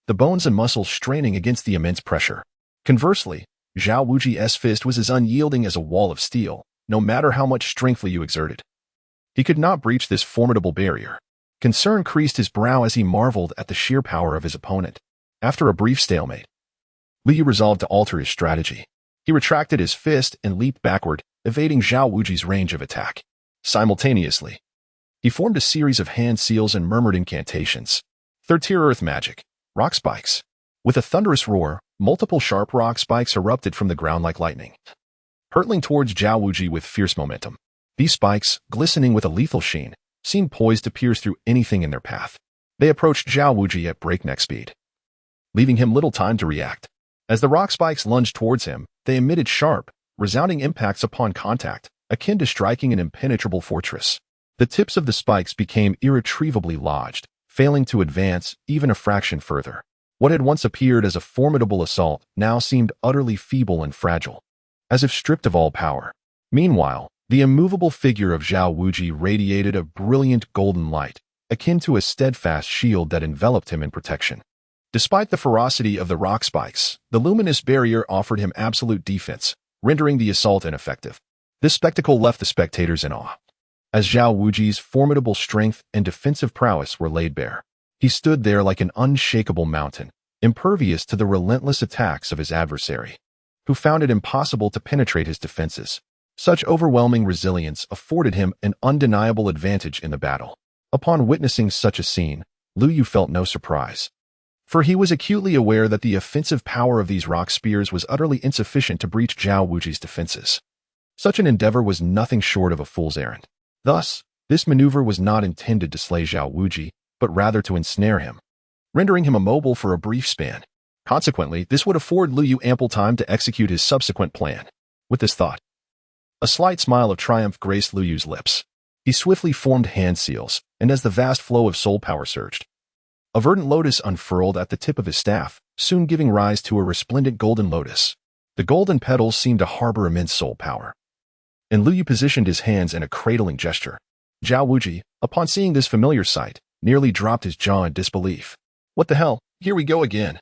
the bones and muscles straining against the immense pressure. Conversely, Zhao Wuji's fist was as unyielding as a wall of steel, no matter how much strength Liu exerted. He could not breach this formidable barrier. Concern creased his brow as he marveled at the sheer power of his opponent. After a brief stalemate, Liu resolved to alter his strategy. He retracted his fist and leaped backward, evading Zhao Wuji's range of attack. Simultaneously, he formed a series of hand seals and murmured incantations. Third-tier earth magic. Rock spikes. With a thunderous roar, multiple sharp rock spikes erupted from the ground like lightning, hurtling towards Zhao Wuji with fierce momentum. These spikes, glistening with a lethal sheen, seemed poised to pierce through anything in their path. They approached Zhao Wuji at breakneck speed, leaving him little time to react. As the rock spikes lunged towards him, they emitted sharp, resounding impacts upon contact, akin to striking an impenetrable fortress. The tips of the spikes became irretrievably lodged, failing to advance even a fraction further. What had once appeared as a formidable assault now seemed utterly feeble and fragile, as if stripped of all power. Meanwhile, the immovable figure of Zhao Wuji radiated a brilliant golden light, akin to a steadfast shield that enveloped him in protection. Despite the ferocity of the rock spikes, the luminous barrier offered him absolute defense, rendering the assault ineffective. This spectacle left the spectators in awe, as Zhao Wuji's formidable strength and defensive prowess were laid bare. He stood there like an unshakable mountain, impervious to the relentless attacks of his adversary, who found it impossible to penetrate his defenses. Such overwhelming resilience afforded him an undeniable advantage in the battle. Upon witnessing such a scene, Liu Yu felt no surprise, for he was acutely aware that the offensive power of these rock spears was utterly insufficient to breach Zhao Wuji's defenses. Such an endeavor was nothing short of a fool's errand. Thus, this maneuver was not intended to slay Zhao Wuji, but rather to ensnare him, rendering him immobile for a brief span. Consequently, this would afford Liu Yu ample time to execute his subsequent plan. With this thought, a slight smile of triumph graced Liu Yu's lips. He swiftly formed hand seals, and as the vast flow of soul power surged, a verdant lotus unfurled at the tip of his staff, soon giving rise to a resplendent golden lotus. The golden petals seemed to harbor immense soul power, and Liu Yu positioned his hands in a cradling gesture. Zhao Wuji, upon seeing this familiar sight, nearly dropped his jaw in disbelief. What the hell? Here we go again.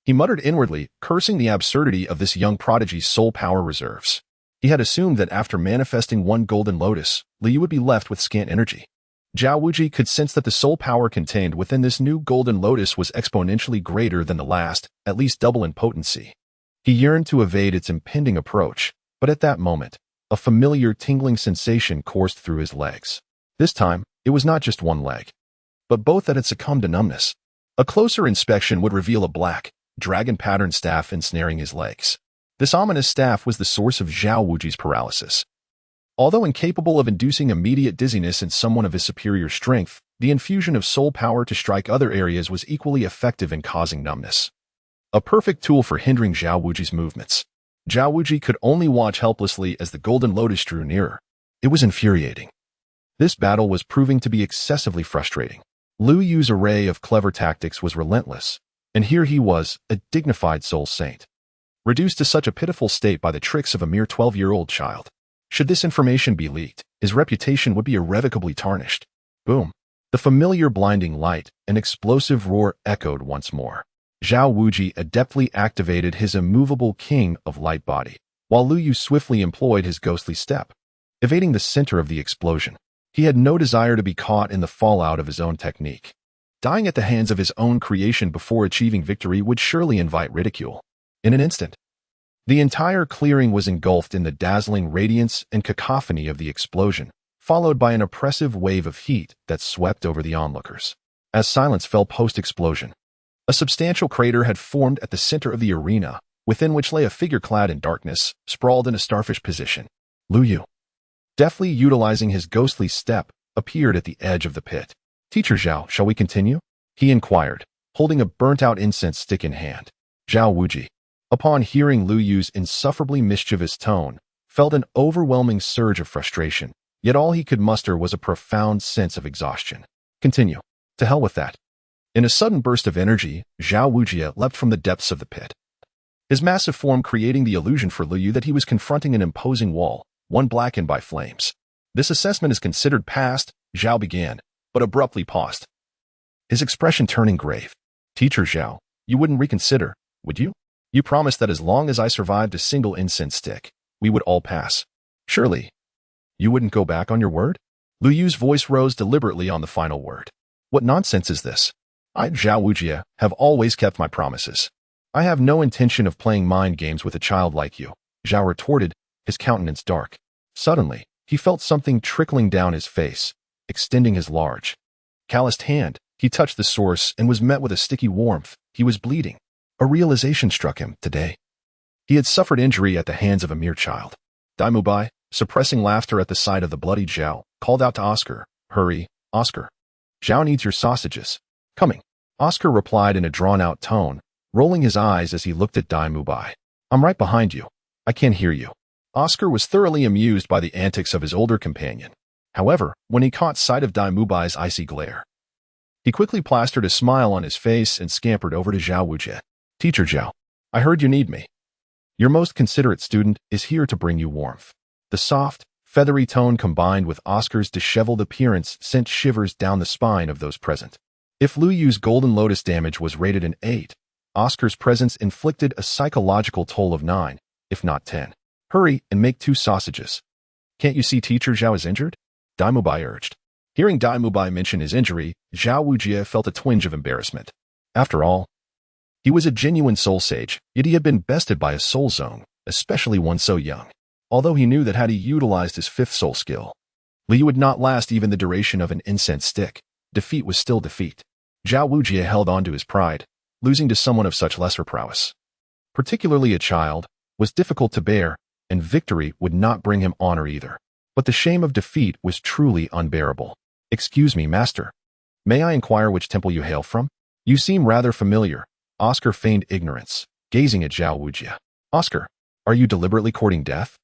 He muttered inwardly, cursing the absurdity of this young prodigy's soul power reserves. He had assumed that after manifesting one golden lotus, Liu Yu would be left with scant energy. Zhao Wuji could sense that the soul power contained within this new golden lotus was exponentially greater than the last, at least double in potency. He yearned to evade its impending approach, but at that moment, a familiar tingling sensation coursed through his legs. This time, it was not just one leg, but both that had succumbed to numbness. A closer inspection would reveal a black, dragon-patterned staff ensnaring his legs. This ominous staff was the source of Zhao Wuji's paralysis. Although incapable of inducing immediate dizziness in someone of his superior strength, the infusion of soul power to strike other areas was equally effective in causing numbness. A perfect tool for hindering Zhao Wuji's movements. Zhao Wuji could only watch helplessly as the golden lotus drew nearer. It was infuriating. This battle was proving to be excessively frustrating. Liu Yu's array of clever tactics was relentless, and here he was, a dignified soul saint, reduced to such a pitiful state by the tricks of a mere 12-year-old child. Should this information be leaked, his reputation would be irrevocably tarnished. Boom. The familiar blinding light and explosive roar echoed once more. Zhao Wuji adeptly activated his immovable king of light body, while Liu Yu swiftly employed his ghostly step, evading the center of the explosion. He had no desire to be caught in the fallout of his own technique. Dying at the hands of his own creation before achieving victory would surely invite ridicule. In an instant, the entire clearing was engulfed in the dazzling radiance and cacophony of the explosion, followed by an oppressive wave of heat that swept over the onlookers. As silence fell post-explosion, a substantial crater had formed at the center of the arena, within which lay a figure clad in darkness, sprawled in a starfish position. Liu Yu, deftly utilizing his ghostly step, appeared at the edge of the pit. "Teacher Zhao, shall we continue?" he inquired, holding a burnt-out incense stick in hand. Zhao Wuji, upon hearing Liu Yu's insufferably mischievous tone, felt an overwhelming surge of frustration, yet all he could muster was a profound sense of exhaustion. "Continue. To hell with that." In a sudden burst of energy, Zhao Wuji leapt from the depths of the pit, his massive form creating the illusion for Liu Yu that he was confronting an imposing wall, one blackened by flames. "This assessment is considered passed," Zhao began, but abruptly paused, his expression turning grave. "Teacher Zhao, you wouldn't reconsider, would you?" You promised that as long as I survived a single incense stick, we would all pass. Surely, you wouldn't go back on your word? Lu Yu's voice rose deliberately on the final word. What nonsense is this? I, Zhao Wujie, have always kept my promises. I have no intention of playing mind games with a child like you, Zhao retorted, his countenance dark. Suddenly, he felt something trickling down his face, extending his large, calloused hand. He touched the source and was met with a sticky warmth. He was bleeding. A realization struck him today. He had suffered injury at the hands of a mere child. Dai Mubai, suppressing laughter at the sight of the bloody Zhao, called out to Oscar, "Hurry, Oscar. Zhao needs your sausages." "Coming." Oscar replied in a drawn-out tone, rolling his eyes as he looked at Dai Mubai. "I'm right behind you. I can't hear you." Oscar was thoroughly amused by the antics of his older companion. However, when he caught sight of Dai Mubai's icy glare, he quickly plastered a smile on his face and scampered over to Zhao Wujie. "Teacher Zhao, I heard you need me. Your most considerate student is here to bring you warmth." The soft, feathery tone combined with Oscar's disheveled appearance sent shivers down the spine of those present. If Lu Yu's Golden Lotus damage was rated an 8, Oscar's presence inflicted a psychological toll of 9, if not 10. "Hurry and make 2 sausages. Can't you see Teacher Zhao is injured?" Dai Mubai urged. Hearing Dai Mubai mention his injury, Zhao Wujie felt a twinge of embarrassment. After all, he was a genuine soul sage, yet he had been bested by a soul zone, especially one so young. Although he knew that had he utilized his 5th soul skill, Li would not last even the duration of an incense stick. Defeat was still defeat. Zhao Wujie held on to his pride. Losing to someone of such lesser prowess, particularly a child, was difficult to bear, and victory would not bring him honor either. But the shame of defeat was truly unbearable. "Excuse me, master. May I inquire which temple you hail from? You seem rather familiar." Oscar feigned ignorance, gazing at Zhao Wujie. "Oscar, are you deliberately courting death?"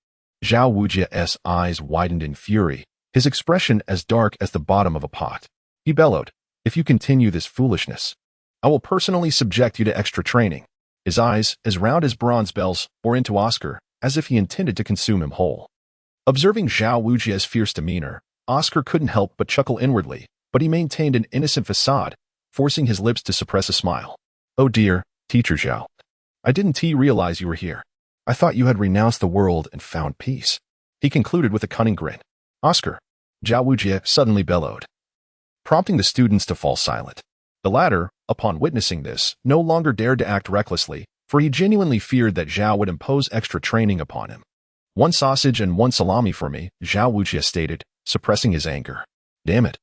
Zhao Wujie's eyes widened in fury, his expression as dark as the bottom of a pot. He bellowed, "If you continue this foolishness, I will personally subject you to extra training." His eyes, as round as bronze bells, bore into Oscar, as if he intended to consume him whole. Observing Zhao Wujie's fierce demeanor, Oscar couldn't help but chuckle inwardly, but he maintained an innocent facade, forcing his lips to suppress a smile. "Oh dear, Teacher Zhao. I didn't realize you were here. I thought you had renounced the world and found peace," he concluded with a cunning grin. "Oscar," Zhao Wujie suddenly bellowed, prompting the students to fall silent. The latter, upon witnessing this, no longer dared to act recklessly, for he genuinely feared that Zhao would impose extra training upon him. "1 sausage and 1 salami for me," Zhao Wujie stated, suppressing his anger. Damn it.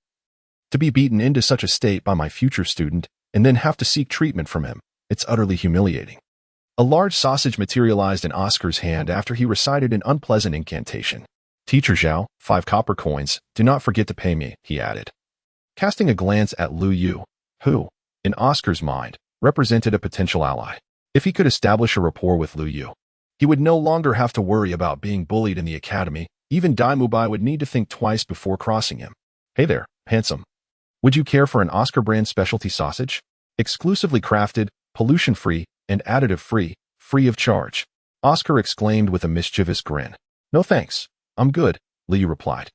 To be beaten into such a state by my future student, and then have to seek treatment from him, it's utterly humiliating. A large sausage materialized in Oscar's hand after he recited an unpleasant incantation. "Teacher Zhao, 5 copper coins, do not forget to pay me," he added, casting a glance at Lu Yu, who, in Oscar's mind, represented a potential ally. If he could establish a rapport with Lu Yu, he would no longer have to worry about being bullied in the academy. Even Dai Mubai would need to think twice before crossing him. "Hey there, handsome. Would you care for an Oscar brand specialty sausage? Exclusively crafted, pollution-free, and additive-free, free of charge," Oscar exclaimed with a mischievous grin. "No thanks, I'm good," Li replied,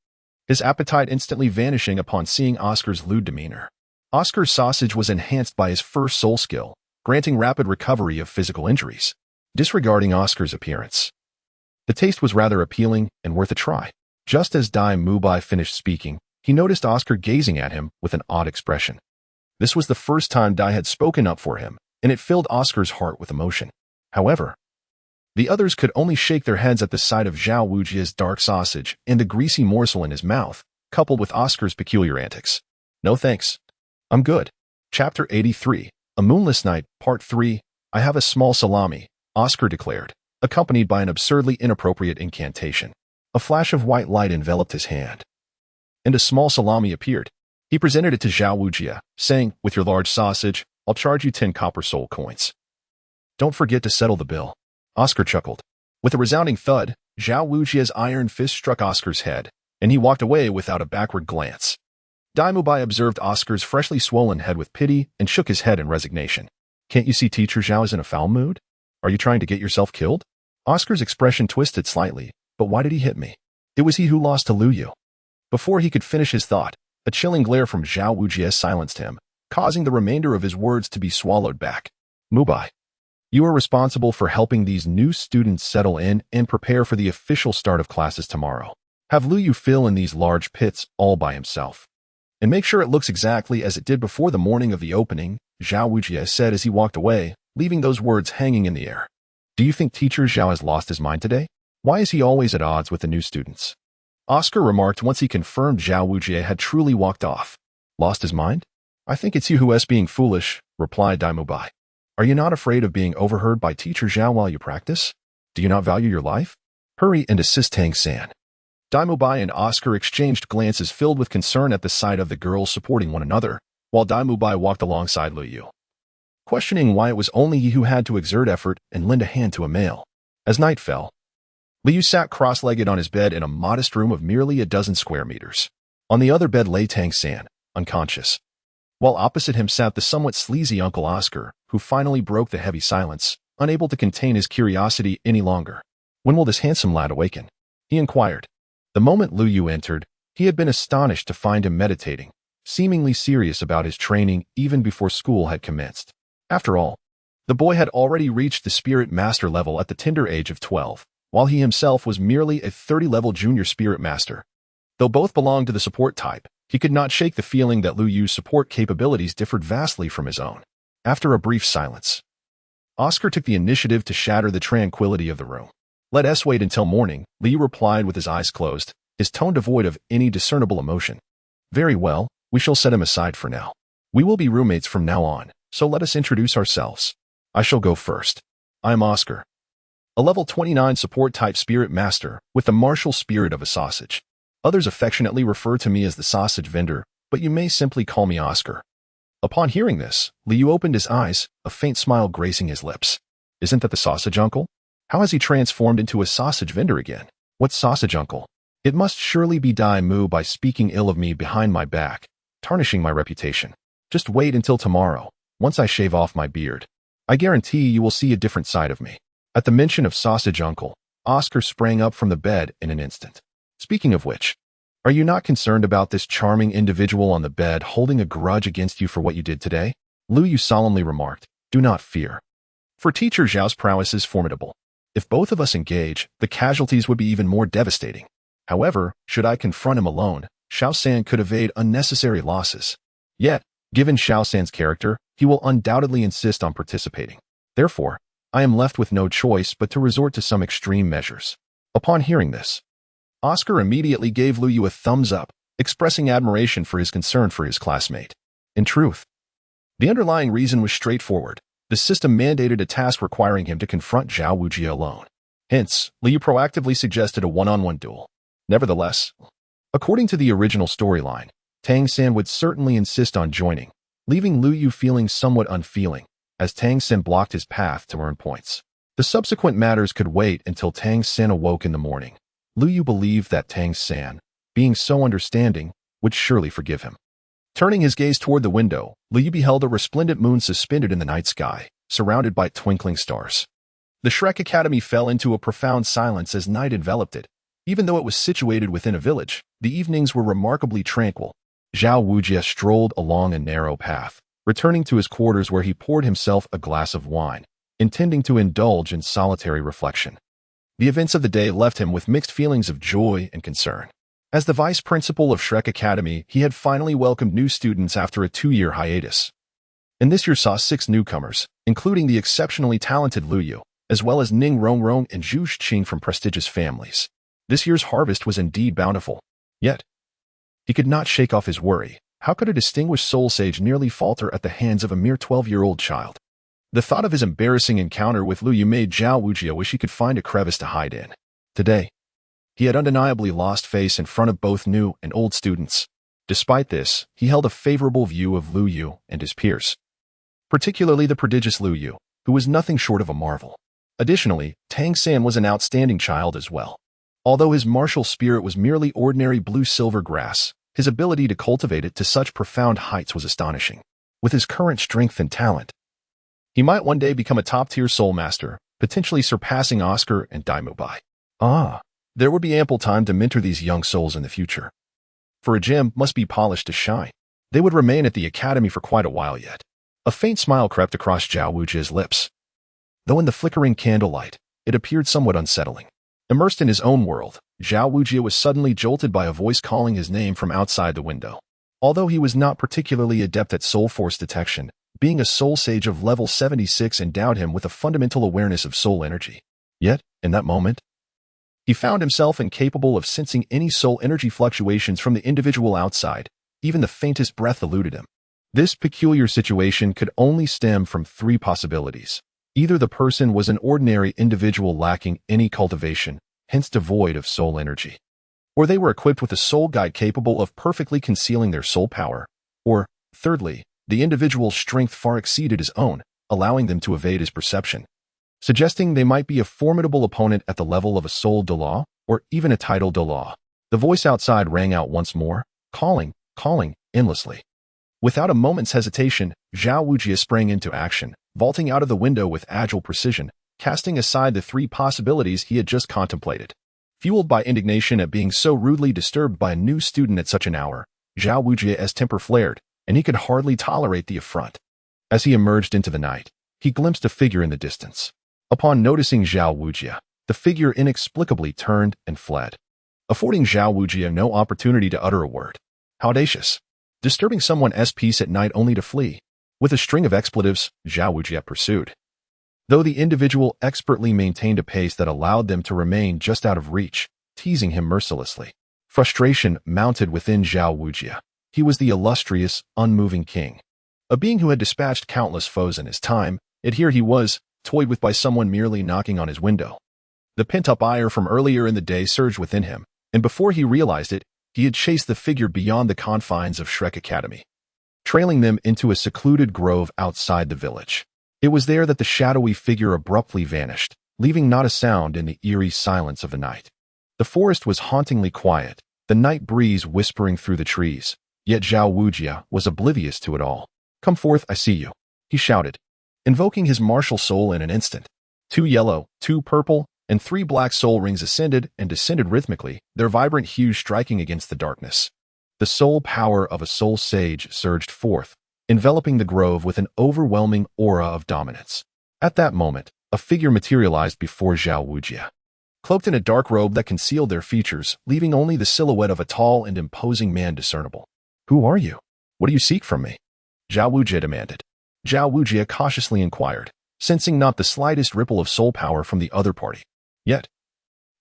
his appetite instantly vanishing upon seeing Oscar's lewd demeanor. Oscar's sausage was enhanced by his first soul skill, granting rapid recovery of physical injuries. Disregarding Oscar's appearance, the taste was rather appealing and worth a try. Just as Dai Mubai finished speaking, he noticed Oscar gazing at him with an odd expression. This was the first time Dai had spoken up for him, and it filled Oscar's heart with emotion. However, the others could only shake their heads at the sight of Zhao Wujie's dark sausage and the greasy morsel in his mouth, coupled with Oscar's peculiar antics. "No thanks. I'm good." Chapter 83, A Moonless Night, Part 3, "I have a small salami," Oscar declared, accompanied by an absurdly inappropriate incantation. A flash of white light enveloped his hand, and a small salami appeared. He presented it to Zhao Wujie, saying, "With your large sausage, I'll charge you 10 copper soul coins. Don't forget to settle the bill." Oscar chuckled. With a resounding thud, Zhao Wujie's iron fist struck Oscar's head, and he walked away without a backward glance. Dai Mubai observed Oscar's freshly swollen head with pity and shook his head in resignation. "Can't you see Teacher Zhao is in a foul mood? Are you trying to get yourself killed?" Oscar's expression twisted slightly. "But why did he hit me? It was he who lost to Lu Yu." Before he could finish his thought, a chilling glare from Zhao Wujie silenced him, causing the remainder of his words to be swallowed back. "Mubai, You are responsible for helping these new students settle in and prepare for the official start of classes tomorrow. Have Lu Yu fill in these large pits all by himself. And make sure it looks exactly as it did before the morning of the opening, Zhao Wujie said as he walked away, leaving those words hanging in the air. Do you think Teacher Zhao has lost his mind today? Why is he always at odds with the new students? Oscar remarked once he confirmed Zhao Wujie had truly walked off. Lost his mind? I think it's you who's being foolish, replied Dai Bai. Are you not afraid of being overheard by Teacher Zhao while you practice? Do you not value your life? Hurry and assist Tang San. Dai Bai and Oscar exchanged glances filled with concern at the sight of the girls supporting one another, while Dai Bai walked alongside Lu Yu, questioning why it was only he who had to exert effort and lend a hand to a male. As night fell, Lu Yu sat cross-legged on his bed in a modest room of merely a dozen square meters. On the other bed lay Tang San, unconscious, while opposite him sat the somewhat sleazy Uncle Oscar, who finally broke the heavy silence, unable to contain his curiosity any longer. When will this handsome lad awaken? He inquired. The moment Lu Yu entered, he had been astonished to find him meditating, seemingly serious about his training even before school had commenced. After all, the boy had already reached the Spirit Master level at the tender age of 12, while he himself was merely a 30-level junior Spirit Master. Though both belonged to the support type, he could not shake the feeling that Lu Yu's support capabilities differed vastly from his own. After a brief silence, Oscar took the initiative to shatter the tranquility of the room. Let us wait until morning, Lu Yu replied with his eyes closed, his tone devoid of any discernible emotion. Very well, we shall set him aside for now. We will be roommates from now on, so let us introduce ourselves. I shall go first. I am Oscar, a level 29 support type Spirit Master with the martial spirit of a sausage. Others affectionately refer to me as the sausage vendor, but you may simply call me Oscar. Upon hearing this, Lu Yu opened his eyes, a faint smile gracing his lips. Isn't that the sausage uncle? How has he transformed into a sausage vendor again? What sausage uncle? It must surely be Dai Mu by speaking ill of me behind my back, tarnishing my reputation. Just wait until tomorrow, once I shave off my beard. I guarantee you will see a different side of me. At the mention of sausage uncle, Oscar sprang up from the bed in an instant. Speaking of which, are you not concerned about this charming individual on the bed holding a grudge against you for what you did today? Lu Yu solemnly remarked, do not fear. For Teacher Zhao's prowess is formidable. If both of us engage, the casualties would be even more devastating. However, should I confront him alone, Xiao San could evade unnecessary losses. Yet, given Xiao San's character, he will undoubtedly insist on participating. Therefore, I am left with no choice but to resort to some extreme measures. Upon hearing this, Oscar immediately gave Lu Yu a thumbs up, expressing admiration for his concern for his classmate. In truth, the underlying reason was straightforward. The system mandated a task requiring him to confront Zhao Wujie alone. Hence, Lu Yu proactively suggested a one-on-one duel. Nevertheless, according to the original storyline, Tang San would certainly insist on joining, leaving Lu Yu feeling somewhat unfeeling, as Tang San blocked his path to earn points. The subsequent matters could wait until Tang San awoke in the morning. Lu Yu believed that Tang San, being so understanding, would surely forgive him. Turning his gaze toward the window, Lu Yu beheld a resplendent moon suspended in the night sky, surrounded by twinkling stars. The Shrek Academy fell into a profound silence as night enveloped it. Even though it was situated within a village, the evenings were remarkably tranquil. Zhao Wujie strolled along a narrow path, returning to his quarters where he poured himself a glass of wine, intending to indulge in solitary reflection. The events of the day left him with mixed feelings of joy and concern. As the vice principal of Shrek Academy, he had finally welcomed new students after a 2-year hiatus. And this year saw 6 newcomers, including the exceptionally talented Lu Yu, as well as Ning Rongrong and Zhu Xing from prestigious families. This year's harvest was indeed bountiful. Yet, he could not shake off his worry. How could a distinguished soul sage nearly falter at the hands of a mere 12-year-old child? The thought of his embarrassing encounter with Lu Yu made Zhao Wujie wish he could find a crevice to hide in. Today, he had undeniably lost face in front of both new and old students. Despite this, he held a favorable view of Lu Yu and his peers, particularly the prodigious Lu Yu, who was nothing short of a marvel. Additionally, Tang San was an outstanding child as well. Although his martial spirit was merely ordinary blue-silver grass, his ability to cultivate it to such profound heights was astonishing. With his current strength and talent, he might one day become a top-tier soul master, potentially surpassing Oscar and Dai Bai. There would be ample time to mentor these young souls in the future. For a gem must be polished to shine. They would remain at the academy for quite a while yet. A faint smile crept across Zhao Wujie's lips. though in the flickering candlelight, it appeared somewhat unsettling. Immersed in his own world, Zhao Wujie was suddenly jolted by a voice calling his name from outside the window. Although he was not particularly adept at soul force detection, being a soul sage of level 76 endowed him with a fundamental awareness of soul energy. Yet, in that moment, he found himself incapable of sensing any soul energy fluctuations from the individual outside. Even the faintest breath eluded him. This peculiar situation could only stem from three possibilities. Either the person was an ordinary individual lacking any cultivation, hence devoid of soul energy, or they were equipped with a soul guide capable of perfectly concealing their soul power, or, thirdly, the individual's strength far exceeded his own, allowing them to evade his perception, suggesting they might be a formidable opponent at the level of a soul de law, or even a title de law. The voice outside rang out once more, calling, endlessly. Without a moment's hesitation, Zhao Wujie sprang into action, vaulting out of the window with agile precision, casting aside the three possibilities he had just contemplated. Fueled by indignation at being so rudely disturbed by a new student at such an hour, Zhao Wujie's temper flared, and he could hardly tolerate the affront. As he emerged into the night, he glimpsed a figure in the distance. Upon noticing Zhao Wujie, the figure inexplicably turned and fled, affording Zhao Wujie no opportunity to utter a word. How audacious! Disturbing someone's peace at night only to flee. With a string of expletives, Zhao Wujie pursued. Though the individual expertly maintained a pace that allowed them to remain just out of reach, teasing him mercilessly. Frustration mounted within Zhao Wujie. He was the illustrious, unmoving king, a being who had dispatched countless foes in his time, yet here he was, toyed with by someone merely knocking on his window. The pent-up ire from earlier in the day surged within him, and before he realized it, he had chased the figure beyond the confines of Shrek Academy, trailing them into a secluded grove outside the village. It was there that the shadowy figure abruptly vanished, leaving not a sound in the eerie silence of the night. The forest was hauntingly quiet, the night breeze whispering through the trees, yet Zhao Wujie was oblivious to it all. "Come forth, I see you," he shouted, invoking his martial soul in an instant. 2 yellow, 2 purple, and 3 black soul rings ascended and descended rhythmically, their vibrant hues striking against the darkness. The soul power of a soul sage surged forth, enveloping the grove with an overwhelming aura of dominance. At that moment, a figure materialized before Zhao Wujie, cloaked in a dark robe that concealed their features, leaving only the silhouette of a tall and imposing man discernible. "Who are you? What do you seek from me?" Zhao Wujie demanded. Zhao Wujie cautiously inquired, sensing not the slightest ripple of soul power from the other party. Yet,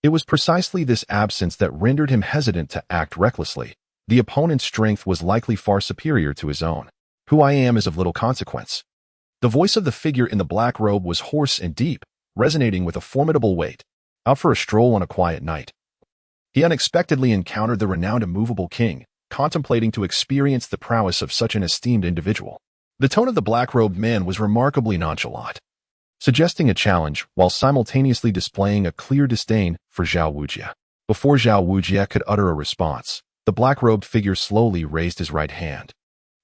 it was precisely this absence that rendered him hesitant to act recklessly. The opponent's strength was likely far superior to his own. "Who I am is of little consequence." The voice of the figure in the black robe was hoarse and deep, resonating with a formidable weight. Out for a stroll on a quiet night, he unexpectedly encountered the renowned immovable king, contemplating to experience the prowess of such an esteemed individual. The tone of the black-robed man was remarkably nonchalant, suggesting a challenge while simultaneously displaying a clear disdain for Zhao Wujie. Before Zhao Wujie could utter a response, the black-robed figure slowly raised his right hand,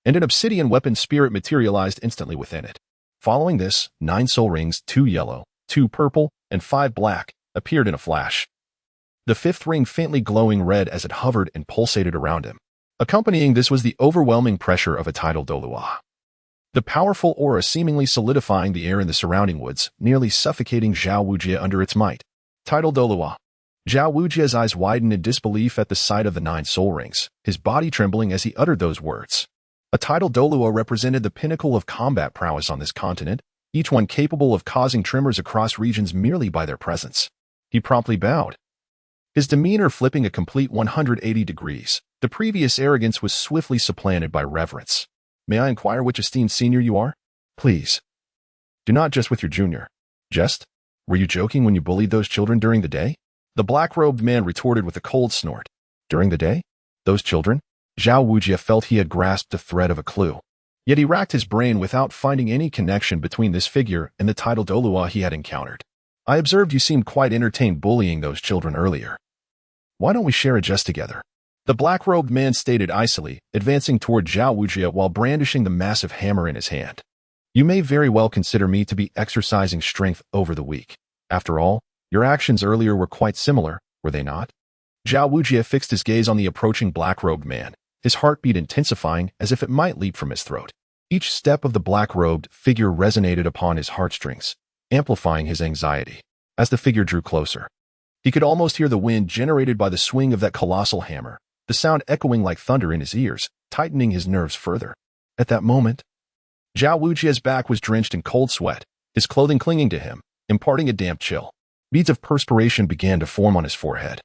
and an obsidian weapon spirit materialized instantly within it. Following this, 9 soul rings, 2 yellow, 2 purple, and 5 black, appeared in a flash. The 5th ring faintly glowing red as it hovered and pulsated around him. Accompanying this was the overwhelming pressure of a tidal dolua, the powerful aura seemingly solidifying the air in the surrounding woods, nearly suffocating Zhao Wujie under its might. Tidal dolua. Zhao Wujie's eyes widened in disbelief at the sight of the 9 soul rings, his body trembling as he uttered those words. A tidal dolua represented the pinnacle of combat prowess on this continent, each one capable of causing tremors across regions merely by their presence. He promptly bowed, his demeanor flipping a complete 180 degrees. The previous arrogance was swiftly supplanted by reverence. "May I inquire which esteemed senior you are?" "Please, do not jest with your junior." "Jest? Were you joking when you bullied those children during the day?" The black-robed man retorted with a cold snort. "During the day? Those children?" Zhao Wujie felt he had grasped the thread of a clue. Yet he racked his brain without finding any connection between this figure and the tidal dolua he had encountered. "I observed you seemed quite entertained bullying those children earlier. Why don't we share a jest together?" The black-robed man stated icily, advancing toward Zhao Wujie while brandishing the massive hammer in his hand. "You may very well consider me to be exercising strength over the weak. After all, your actions earlier were quite similar, were they not?" Zhao Wujie fixed his gaze on the approaching black-robed man, his heartbeat intensifying as if it might leap from his throat. Each step of the black-robed figure resonated upon his heartstrings, amplifying his anxiety. As the figure drew closer, he could almost hear the wind generated by the swing of that colossal hammer, the sound echoing like thunder in his ears, tightening his nerves further. At that moment, Zhao Wuji's back was drenched in cold sweat, his clothing clinging to him, imparting a damp chill. Beads of perspiration began to form on his forehead,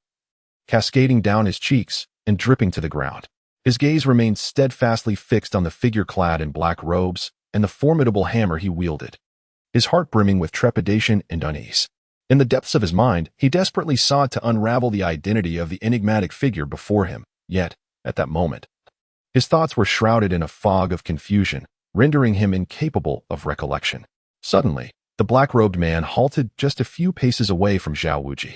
cascading down his cheeks and dripping to the ground. His gaze remained steadfastly fixed on the figure clad in black robes and the formidable hammer he wielded, his heart brimming with trepidation and unease. In the depths of his mind, he desperately sought to unravel the identity of the enigmatic figure before him, yet, at that moment, his thoughts were shrouded in a fog of confusion, rendering him incapable of recollection. Suddenly, the black-robed man halted just a few paces away from Zhao Wuji.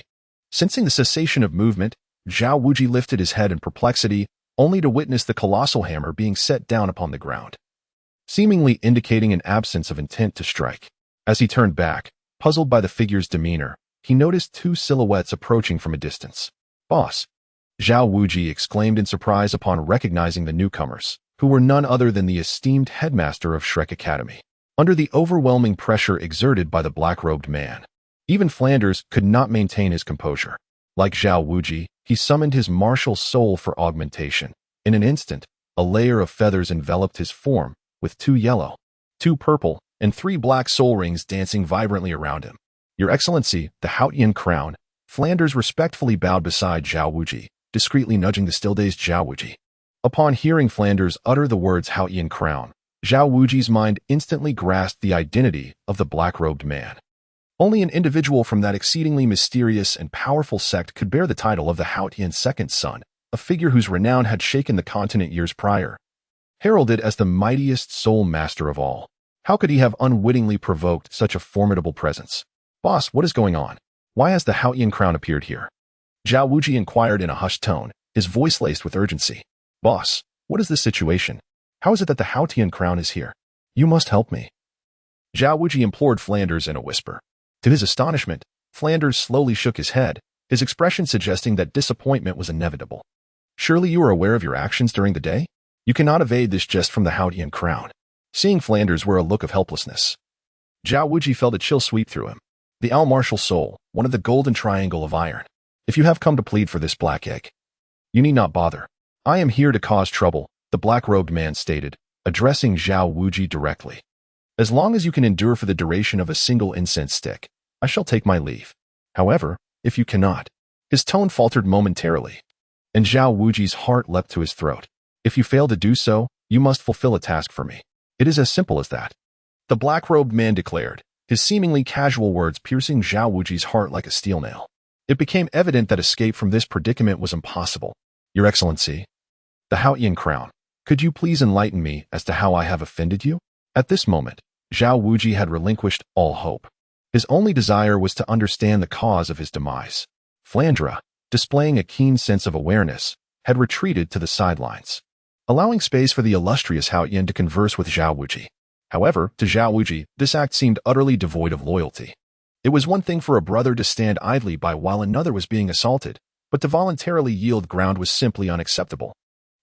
Sensing the cessation of movement, Zhao Wuji lifted his head in perplexity, only to witness the colossal hammer being set down upon the ground, seemingly indicating an absence of intent to strike. As he turned back, puzzled by the figure's demeanor, he noticed two silhouettes approaching from a distance. "Boss!" Zhao Wuji exclaimed in surprise upon recognizing the newcomers, who were none other than the esteemed headmaster of Shrek Academy. Under the overwhelming pressure exerted by the black-robed man, even Flanders could not maintain his composure. Like Zhao Wuji, he summoned his martial soul for augmentation. In an instant, a layer of feathers enveloped his form, with 2 yellow, 2 purple, and 3 black soul rings dancing vibrantly around him. "Your Excellency, the Haotian crown." Flanders respectfully bowed beside Zhao Wuji, discreetly nudging the still-dazed Zhao Wuji. Upon hearing Flanders utter the words Haotian crown, Zhao Wuji's mind instantly grasped the identity of the black-robed man. Only an individual from that exceedingly mysterious and powerful sect could bear the title of the Haotian's second son, a figure whose renown had shaken the continent years prior. Heralded as the mightiest soul master of all, how could he have unwittingly provoked such a formidable presence? "Boss, what is going on? Why has the Haotian crown appeared here?" Zhao Wuji inquired in a hushed tone, his voice laced with urgency. "Boss, what is this situation? How is it that the Haotian crown is here? You must help me." Zhao Wuji implored Flanders in a whisper. To his astonishment, Flanders slowly shook his head, his expression suggesting that disappointment was inevitable. "Surely you are aware of your actions during the day? You cannot evade this jest from the Haotian crown." Seeing Flanders wear a look of helplessness, Zhao Wuji felt a chill sweep through him. "The Al Martial Soul, one of the golden triangle of iron. If you have come to plead for this black egg, you need not bother. I am here to cause trouble," the black-robed man stated, addressing Zhao Wuji directly. "As long as you can endure for the duration of a single incense stick, I shall take my leave. However, if you cannot..." His tone faltered momentarily, and Zhao Wuji's heart leapt to his throat. "If you fail to do so, you must fulfill a task for me. It is as simple as that," the black-robed man declared, his seemingly casual words piercing Zhao Wuji's heart like a steel nail. It became evident that escape from this predicament was impossible. "Your Excellency, the Haotian crown, could you please enlighten me as to how I have offended you?" At this moment, Zhao Wuji had relinquished all hope. His only desire was to understand the cause of his demise. Flandra, displaying a keen sense of awareness, had retreated to the sidelines, allowing space for the illustrious Haotian to converse with Zhao Wuji. However, to Zhao Wuji, this act seemed utterly devoid of loyalty. It was one thing for a brother to stand idly by while another was being assaulted, but to voluntarily yield ground was simply unacceptable.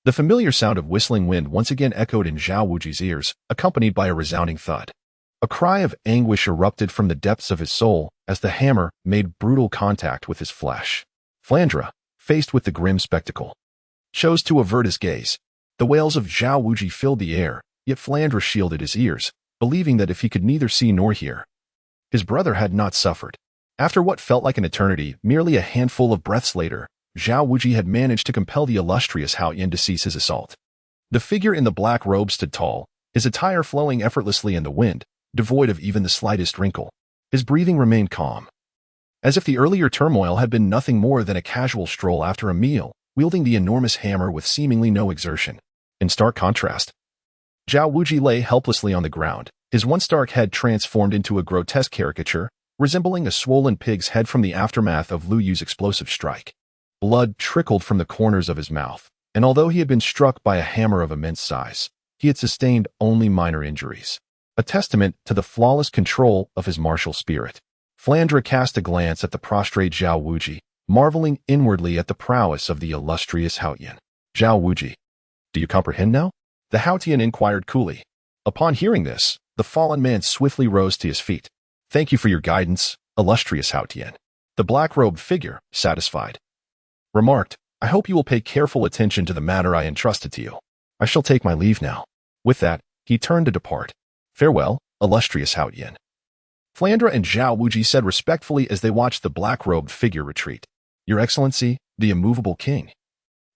The familiar sound of whistling wind once again echoed in Zhao Wuji's ears, accompanied by a resounding thud. A cry of anguish erupted from the depths of his soul as the hammer made brutal contact with his flesh. Flandra, faced with the grim spectacle, chose to avert his gaze. The wails of Zhao Wuji filled the air, yet Flandra shielded his ears, believing that if he could neither see nor hear, his brother had not suffered. After what felt like an eternity, merely a handful of breaths later, Zhao Wuji had managed to compel the illustrious Haotian to cease his assault. The figure in the black robe stood tall, his attire flowing effortlessly in the wind, devoid of even the slightest wrinkle. His breathing remained calm, as if the earlier turmoil had been nothing more than a casual stroll after a meal, wielding the enormous hammer with seemingly no exertion. In stark contrast, Zhao Wuji lay helplessly on the ground, his once dark head transformed into a grotesque caricature, resembling a swollen pig's head from the aftermath of Lu Yu's explosive strike. Blood trickled from the corners of his mouth, and although he had been struck by a hammer of immense size, he had sustained only minor injuries, a testament to the flawless control of his martial spirit. Flandra cast a glance at the prostrate Zhao Wuji, marveling inwardly at the prowess of the illustrious Haotian. "Zhao Wuji, do you comprehend now?" the Haotian inquired coolly. Upon hearing this, the fallen man swiftly rose to his feet. Thank you for your guidance, illustrious Hao Tian. The black-robed figure, satisfied, remarked, I hope you will pay careful attention to the matter I entrusted to you. I shall take my leave now. With that, he turned to depart. Farewell, illustrious Hao Tian. Flandre and Zhao Wuji said respectfully as they watched the black-robed figure retreat. Your Excellency, the immovable king.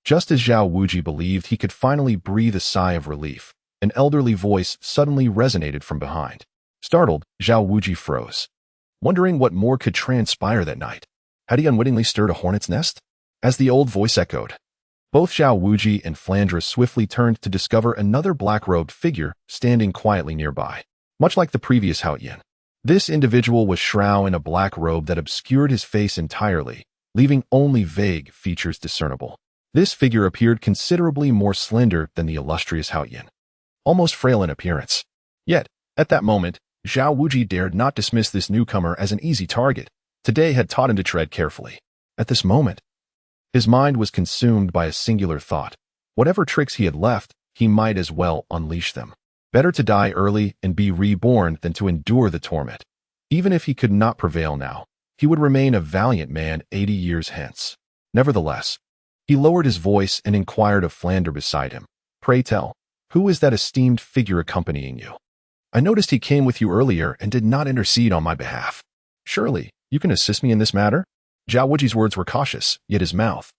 Just as Zhao Wuji believed he could finally breathe a sigh of relief, an elderly voice suddenly resonated from behind. Startled, Zhao Wuji froze, wondering what more could transpire that night. Had he unwittingly stirred a hornet's nest? As the old voice echoed, both Zhao Wuji and Flandre swiftly turned to discover another black-robed figure standing quietly nearby. Much like the previous Hao Tian, this individual was shrouded in a black robe that obscured his face entirely, leaving only vague features discernible. This figure appeared considerably more slender than the illustrious Hao Tian, almost frail in appearance. Yet, at that moment, Zhao Wuji dared not dismiss this newcomer as an easy target. Today had taught him to tread carefully. At this moment, his mind was consumed by a singular thought. Whatever tricks he had left, he might as well unleash them. Better to die early and be reborn than to endure the torment. Even if he could not prevail now, he would remain a valiant man 80 years hence. Nevertheless, he lowered his voice and inquired of Flandre beside him. Pray tell, who is that esteemed figure accompanying you? I noticed he came with you earlier and did not intercede on my behalf. Surely, you can assist me in this matter? Zhao Wuji's words were cautious, yet his mouth,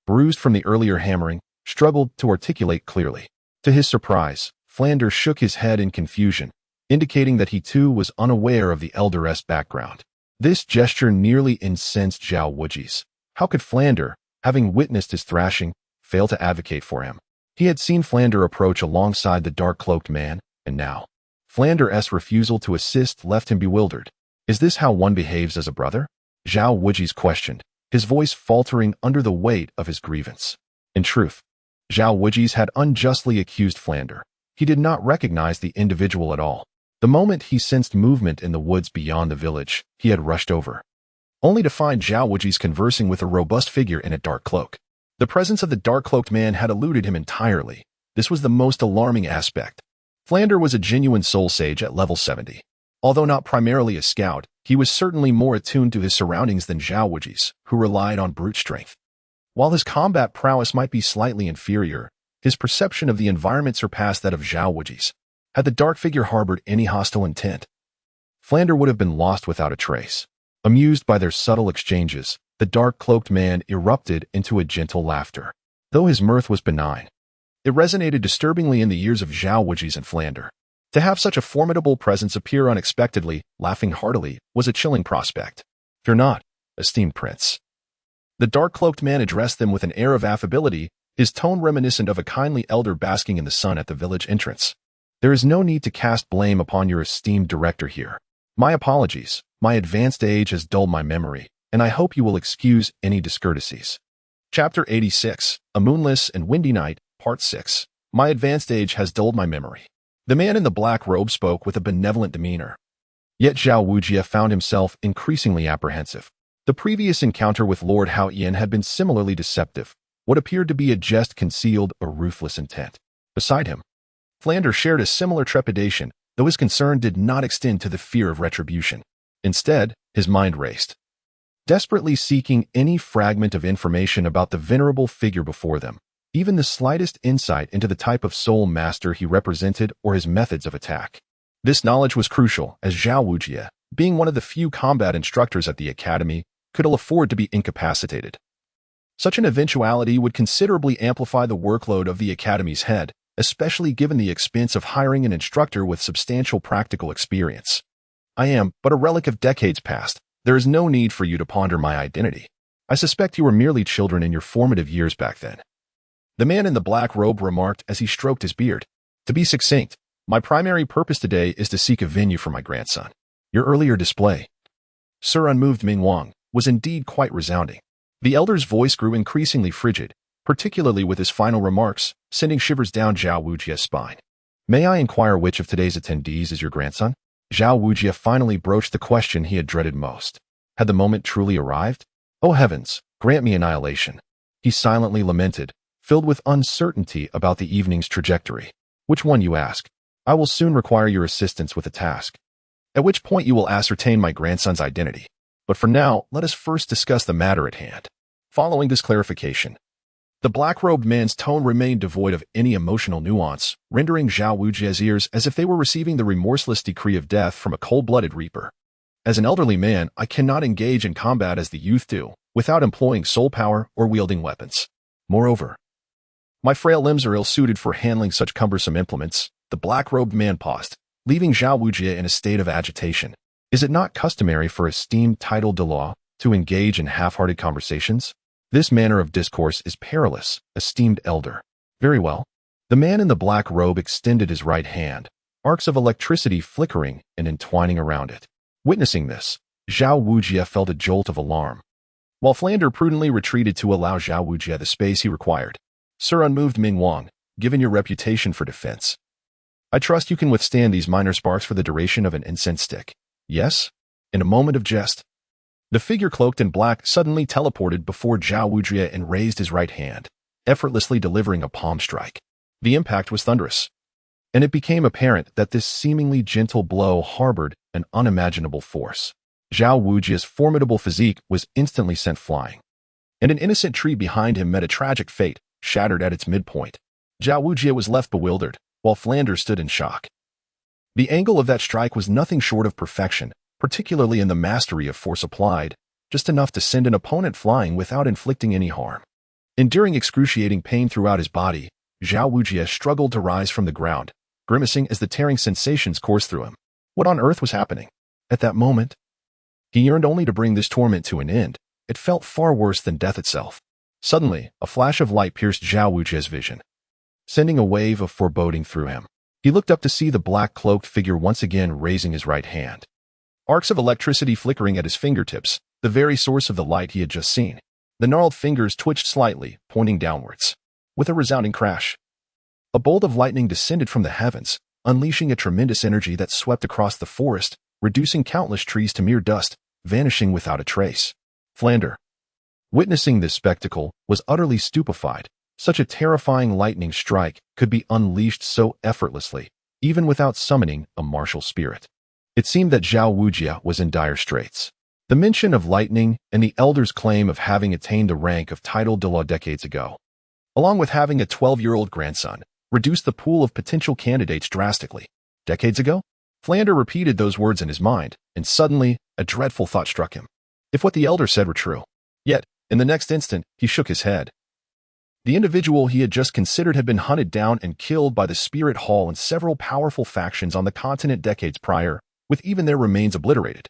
bruised from the earlier hammering, struggled to articulate clearly. To his surprise, Flandre shook his head in confusion, indicating that he too was unaware of the elder's background. This gesture nearly incensed Zhao Wuji's. How could Flandre, having witnessed his thrashing, fail to advocate for him? He had seen Flandre approach alongside the dark-cloaked man, and now, Flandre's refusal to assist left him bewildered. Is this how one behaves as a brother? Zhao Wuji's questioned, his voice faltering under the weight of his grievance. In truth, Zhao Wuji's had unjustly accused Flandre. He did not recognize the individual at all. The moment he sensed movement in the woods beyond the village, he had rushed over, only to find Zhao Wuji's conversing with a robust figure in a dark cloak. The presence of the dark-cloaked man had eluded him entirely. This was the most alarming aspect. Flandre was a genuine soul sage at level 70. Although not primarily a scout, he was certainly more attuned to his surroundings than Zhao Wuji's, who relied on brute strength. While his combat prowess might be slightly inferior, his perception of the environment surpassed that of Zhao Wuji's. Had the dark figure harbored any hostile intent, Flandre would have been lost without a trace. Amused by their subtle exchanges, the dark-cloaked man erupted into a gentle laughter. Though his mirth was benign, it resonated disturbingly in the ears of Zhao Wuji's and Flandre. To have such a formidable presence appear unexpectedly, laughing heartily, was a chilling prospect. Fear not, esteemed prince. The dark-cloaked man addressed them with an air of affability, his tone reminiscent of a kindly elder basking in the sun at the village entrance. There is no need to cast blame upon your esteemed director here. My apologies. My advanced age has dulled my memory, and I hope you will excuse any discourtesies. Chapter 86, A Moonless and Windy Night, Part 6. My advanced age has dulled my memory. The man in the black robe spoke with a benevolent demeanor. Yet Zhao Wuji found himself increasingly apprehensive. The previous encounter with Lord Hao Tian had been similarly deceptive. What appeared to be a jest concealed a ruthless intent. Beside him, Flandre shared a similar trepidation, though his concern did not extend to the fear of retribution. Instead, his mind raced, desperately seeking any fragment of information about the venerable figure before them, even the slightest insight into the type of soul master he represented or his methods of attack. This knowledge was crucial, as Zhao Wuji, being one of the few combat instructors at the academy, could ill afford to be incapacitated. Such an eventuality would considerably amplify the workload of the academy's head, especially given the expense of hiring an instructor with substantial practical experience. I am but a relic of decades past. There is no need for you to ponder my identity. I suspect you were merely children in your formative years back then. The man in the black robe remarked as he stroked his beard. To be succinct, my primary purpose today is to seek a venue for my grandson. Your earlier display, Sir Unmoved Ming Wang, was indeed quite resounding. The elder's voice grew increasingly frigid, particularly with his final remarks, sending shivers down Zhao Wuji's spine. May I inquire which of today's attendees is your grandson? Zhao Wuji finally broached the question he had dreaded most. Had the moment truly arrived? Oh heavens, grant me annihilation. He silently lamented, filled with uncertainty about the evening's trajectory. Which one, you ask? I will soon require your assistance with a task. at which point you will ascertain my grandson's identity. But for now, let us first discuss the matter at hand. Following this clarification, the black-robed man's tone remained devoid of any emotional nuance, rendering Zhao Wujie's ears as if they were receiving the remorseless decree of death from a cold-blooded reaper. As an elderly man, I cannot engage in combat as the youth do, without employing soul power or wielding weapons. Moreover, my frail limbs are ill-suited for handling such cumbersome implements. The black-robed man paused, leaving Zhao Wujie in a state of agitation. Is it not customary for esteemed titled de law to engage in half-hearted conversations? This manner of discourse is perilous, esteemed elder. Very well. The man in the black robe extended his right hand, arcs of electricity flickering and entwining around it. Witnessing this, Zhao Wujie felt a jolt of alarm, while Flander prudently retreated to allow Zhao Wujie the space he required. Sir unmoved Ming Wang, given your reputation for defense, I trust you can withstand these minor sparks for the duration of an incense stick. Yes? In a moment of jest, the figure cloaked in black suddenly teleported before Zhao Wujie and raised his right hand, effortlessly delivering a palm strike. The impact was thunderous, and it became apparent that this seemingly gentle blow harbored an unimaginable force. Zhao Wujie's formidable physique was instantly sent flying, and an innocent tree behind him met a tragic fate, shattered at its midpoint. Zhao Wujie was left bewildered, while Flander stood in shock. The angle of that strike was nothing short of perfection, particularly in the mastery of force applied, just enough to send an opponent flying without inflicting any harm. Enduring excruciating pain throughout his body, Zhao Wujie struggled to rise from the ground, grimacing as the tearing sensations coursed through him. What on earth was happening? At that moment, he yearned only to bring this torment to an end. It felt far worse than death itself. Suddenly, a flash of light pierced Zhao Wujie's vision, sending a wave of foreboding through him. He looked up to see the black-cloaked figure once again raising his right hand, arcs of electricity flickering at his fingertips, the very source of the light he had just seen. The gnarled fingers twitched slightly, pointing downwards. With a resounding crash, a bolt of lightning descended from the heavens, unleashing a tremendous energy that swept across the forest, reducing countless trees to mere dust, vanishing without a trace. Flander, witnessing this spectacle, was utterly stupefied. Such a terrifying lightning strike could be unleashed so effortlessly, even without summoning a martial spirit. It seemed that Zhao Wujie was in dire straits. The mention of lightning and the elder's claim of having attained the rank of titled de law decades ago, along with having a 12-year-old grandson, reduced the pool of potential candidates drastically. Decades ago? Flander repeated those words in his mind, and suddenly, a dreadful thought struck him. If what the elder said were true. Yet, in the next instant, he shook his head. The individual he had just considered had been hunted down and killed by the Spirit Hall and several powerful factions on the continent decades prior, with even their remains obliterated.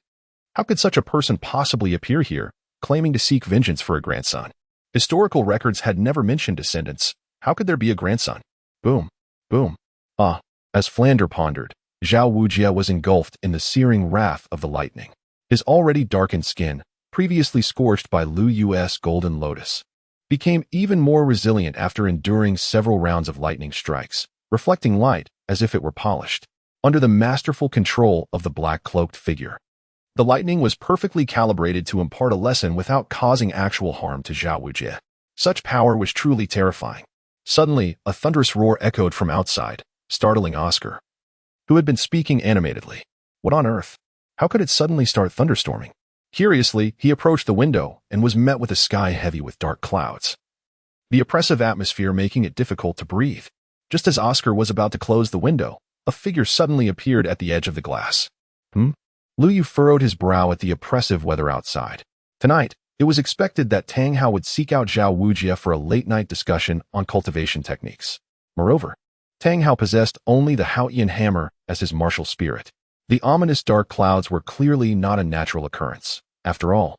How could such a person possibly appear here, claiming to seek vengeance for a grandson? Historical records had never mentioned descendants. How could there be a grandson? Boom. Boom. As Flander pondered, Zhao Wujie was engulfed in the searing wrath of the lightning. His already darkened skin, previously scorched by Lu Yu's golden lotus, became even more resilient after enduring several rounds of lightning strikes, reflecting light as if it were polished, under the masterful control of the black-cloaked figure. The lightning was perfectly calibrated to impart a lesson without causing actual harm to Zhao Wujie. Such power was truly terrifying. Suddenly, a thunderous roar echoed from outside, startling Oscar, who had been speaking animatedly. What on earth? How could it suddenly start thunderstorming? Curiously, he approached the window and was met with a sky heavy with dark clouds, the oppressive atmosphere making it difficult to breathe. Just as Oscar was about to close the window, a figure suddenly appeared at the edge of the glass. Lu Yu furrowed his brow at the oppressive weather outside. Tonight, it was expected that Tang Hao would seek out Zhao Wujie for a late-night discussion on cultivation techniques. Moreover, Tang Hao possessed only the Haotian hammer as his martial spirit. The ominous dark clouds were clearly not a natural occurrence. After all,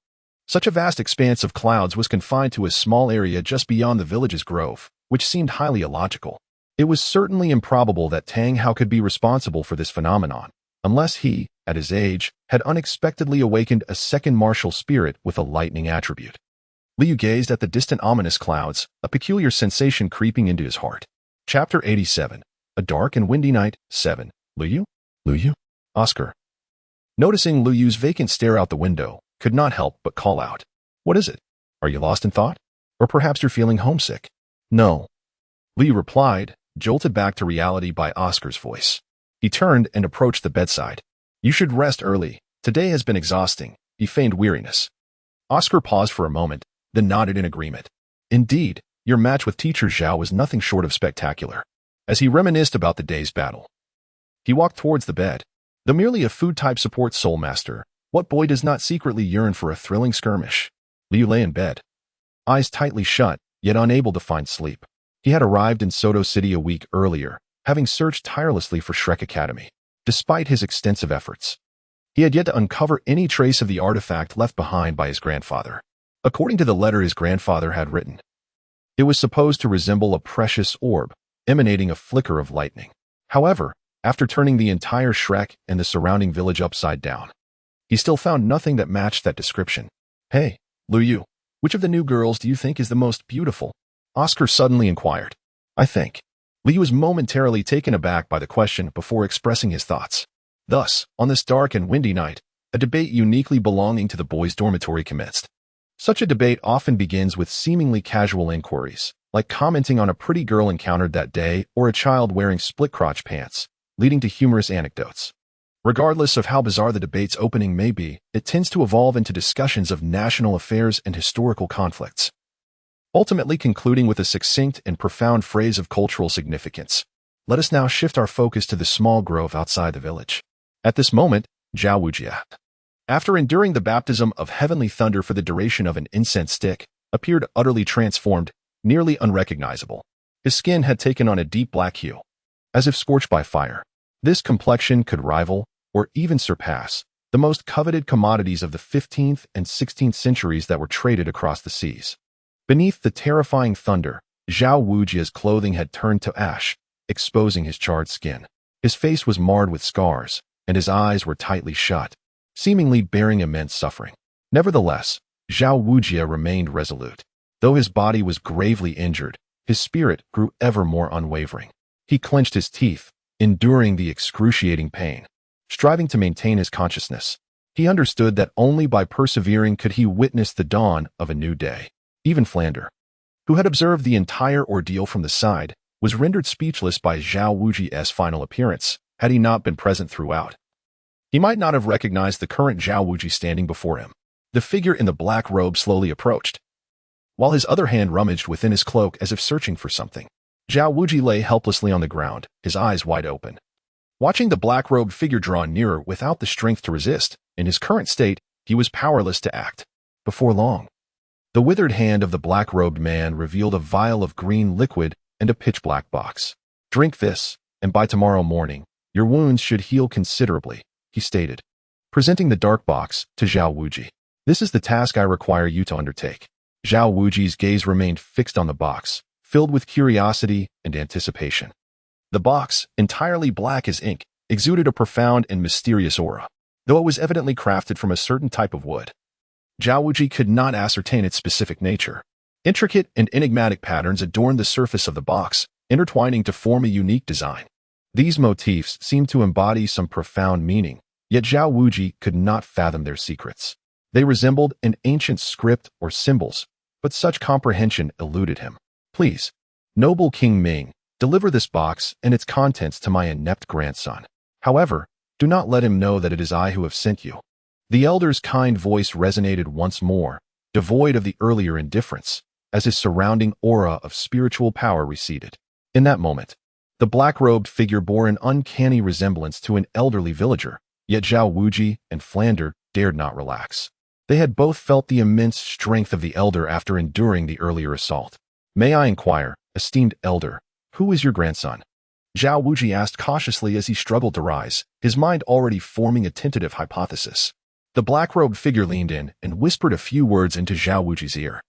such a vast expanse of clouds was confined to a small area just beyond the village's grove, which seemed highly illogical. It was certainly improbable that Tang Hao could be responsible for this phenomenon, unless he, at his age, had unexpectedly awakened a second martial spirit with a lightning attribute. Liu gazed at the distant ominous clouds, a peculiar sensation creeping into his heart. Chapter 87. A Dark and Windy Night, 7. Liu? Liu? Oscar, noticing Lu Yu's vacant stare out the window, could not help but call out. What is it? Are you lost in thought? Or perhaps you're feeling homesick? No. Liu replied, jolted back to reality by Oscar's voice. He turned and approached the bedside. You should rest early. Today has been exhausting. He feigned weariness. Oscar paused for a moment, then nodded in agreement. Indeed, your match with Teacher Zhao was nothing short of spectacular. As he reminisced about the day's battle, he walked towards the bed. Though merely a food-type support soul master, what boy does not secretly yearn for a thrilling skirmish? Liu lay in bed, eyes tightly shut, yet unable to find sleep. He had arrived in Soto City a week earlier, having searched tirelessly for Shrek Academy. Despite his extensive efforts, he had yet to uncover any trace of the artifact left behind by his grandfather. According to the letter his grandfather had written, it was supposed to resemble a precious orb, emanating a flicker of lightning. However, after turning the entire Shrek and the surrounding village upside down, he still found nothing that matched that description. Hey, Liu Yu, which of the new girls do you think is the most beautiful? Oscar suddenly inquired. I think. Liu was momentarily taken aback by the question before expressing his thoughts. Thus, on this dark and windy night, a debate uniquely belonging to the boys' dormitory commenced. Such a debate often begins with seemingly casual inquiries, like commenting on a pretty girl encountered that day or a child wearing split-crotch pants, leading to humorous anecdotes. Regardless of how bizarre the debate's opening may be, it tends to evolve into discussions of national affairs and historical conflicts, ultimately concluding with a succinct and profound phrase of cultural significance. Let us now shift our focus to the small grove outside the village. At this moment, Zhao Wujie, after enduring the baptism of heavenly thunder for the duration of an incense stick, appeared utterly transformed, nearly unrecognizable. His skin had taken on a deep black hue, as if scorched by fire. This complexion could rival, or even surpass, the most coveted commodities of the 15th and 16th centuries that were traded across the seas. Beneath the terrifying thunder, Zhao Wujie's clothing had turned to ash, exposing his charred skin. His face was marred with scars, and his eyes were tightly shut, seemingly bearing immense suffering. Nevertheless, Zhao Wujie remained resolute. Though his body was gravely injured, his spirit grew ever more unwavering. He clenched his teeth, enduring the excruciating pain, striving to maintain his consciousness. He understood that only by persevering could he witness the dawn of a new day. Even Flander, who had observed the entire ordeal from the side, was rendered speechless by Zhao Wujie's final appearance, had he not been present throughout. He might not have recognized the current Zhao Wujie standing before him. The figure in the black robe slowly approached, while his other hand rummaged within his cloak as if searching for something. Zhao Wujie lay helplessly on the ground, his eyes wide open. Watching the black-robed figure draw nearer without the strength to resist, in his current state, he was powerless to act. Before long, the withered hand of the black-robed man revealed a vial of green liquid and a pitch-black box. Drink this, and by tomorrow morning, your wounds should heal considerably, he stated, presenting the dark box to Zhao Wujie. This is the task I require you to undertake. Zhao Wujie's gaze remained fixed on the box, filled with curiosity and anticipation. The box, entirely black as ink, exuded a profound and mysterious aura, though it was evidently crafted from a certain type of wood. Zhao Wujie could not ascertain its specific nature. Intricate and enigmatic patterns adorned the surface of the box, intertwining to form a unique design. These motifs seemed to embody some profound meaning, yet Zhao Wujie could not fathom their secrets. They resembled an ancient script or symbols, but such comprehension eluded him. Please, noble King Ming, deliver this box and its contents to my inept grandson. However, do not let him know that it is I who have sent you. The elder's kind voice resonated once more, devoid of the earlier indifference, as his surrounding aura of spiritual power receded. In that moment, the black-robed figure bore an uncanny resemblance to an elderly villager, yet Zhao Wujie and Flander dared not relax. They had both felt the immense strength of the elder after enduring the earlier assault. May I inquire, esteemed elder, who is your grandson? Zhao Wujie asked cautiously as he struggled to rise, his mind already forming a tentative hypothesis. The black-robed figure leaned in and whispered a few words into Zhao Wujie's ear,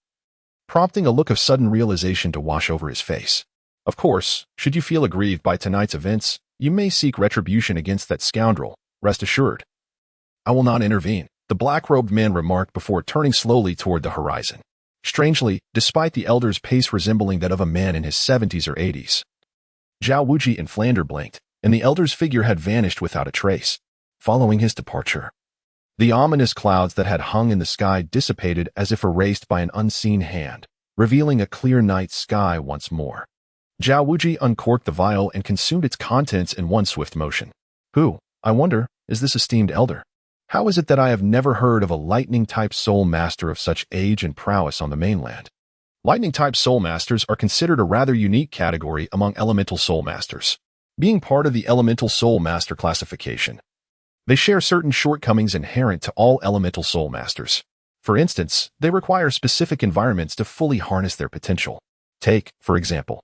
prompting a look of sudden realization to wash over his face. Of course, should you feel aggrieved by tonight's events, you may seek retribution against that scoundrel, rest assured. I will not intervene, the black-robed man remarked before turning slowly toward the horizon. Strangely, despite the elder's pace resembling that of a man in his 70s or 80s, Zhao Wujie and Flander blinked, and the elder's figure had vanished without a trace. Following his departure, the ominous clouds that had hung in the sky dissipated as if erased by an unseen hand, revealing a clear night sky once more. Zhao Wujie uncorked the vial and consumed its contents in one swift motion. Who, I wonder, is this esteemed elder? How is it that I have never heard of a lightning-type soul master of such age and prowess on the mainland? Lightning-type soul masters are considered a rather unique category among elemental soul masters, being part of the elemental soul master classification. They share certain shortcomings inherent to all elemental soul masters. For instance, they require specific environments to fully harness their potential. Take, for example,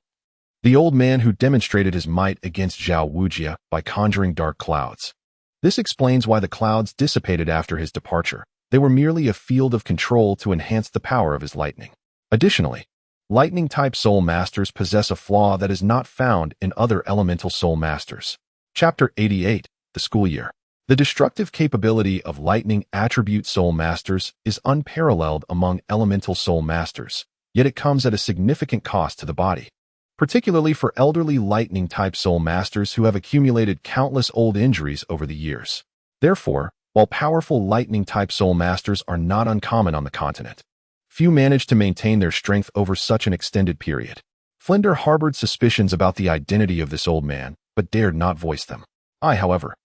the old man who demonstrated his might against Zhao Wujie by conjuring dark clouds. This explains why the clouds dissipated after his departure. They were merely a field of control to enhance the power of his lightning. Additionally, lightning-type soul masters possess a flaw that is not found in other elemental soul masters. Chapter 88, The School Year. The destructive capability of lightning attribute soul masters is unparalleled among elemental soul masters, yet it comes at a significant cost to the body, particularly for elderly lightning-type soul masters who have accumulated countless old injuries over the years. Therefore, while powerful lightning-type soul masters are not uncommon on the continent, few manage to maintain their strength over such an extended period. Flinder harbored suspicions about the identity of this old man, but dared not voice them. I, however,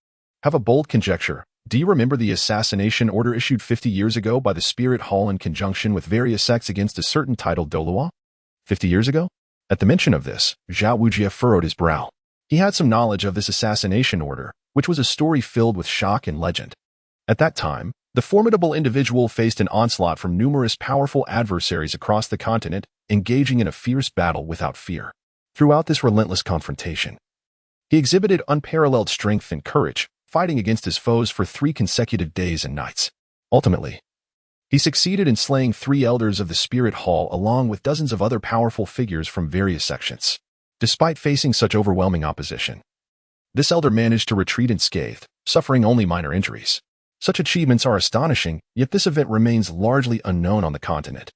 have a bold conjecture. Do you remember the assassination order issued 50 years ago by the Spirit Hall in conjunction with various sects against a certain titled Doluo? 50 years ago? At the mention of this, Zhao Wujie furrowed his brow. He had some knowledge of this assassination order, which was a story filled with shock and legend. At that time, the formidable individual faced an onslaught from numerous powerful adversaries across the continent, engaging in a fierce battle without fear. Throughout this relentless confrontation, he exhibited unparalleled strength and courage, fighting against his foes for 3 consecutive days and nights. Ultimately, he succeeded in slaying 3 elders of the Spirit Hall along with dozens of other powerful figures from various sections. Despite facing such overwhelming opposition, this elder managed to retreat unscathed, suffering only minor injuries. Such achievements are astonishing, yet this event remains largely unknown on the continent.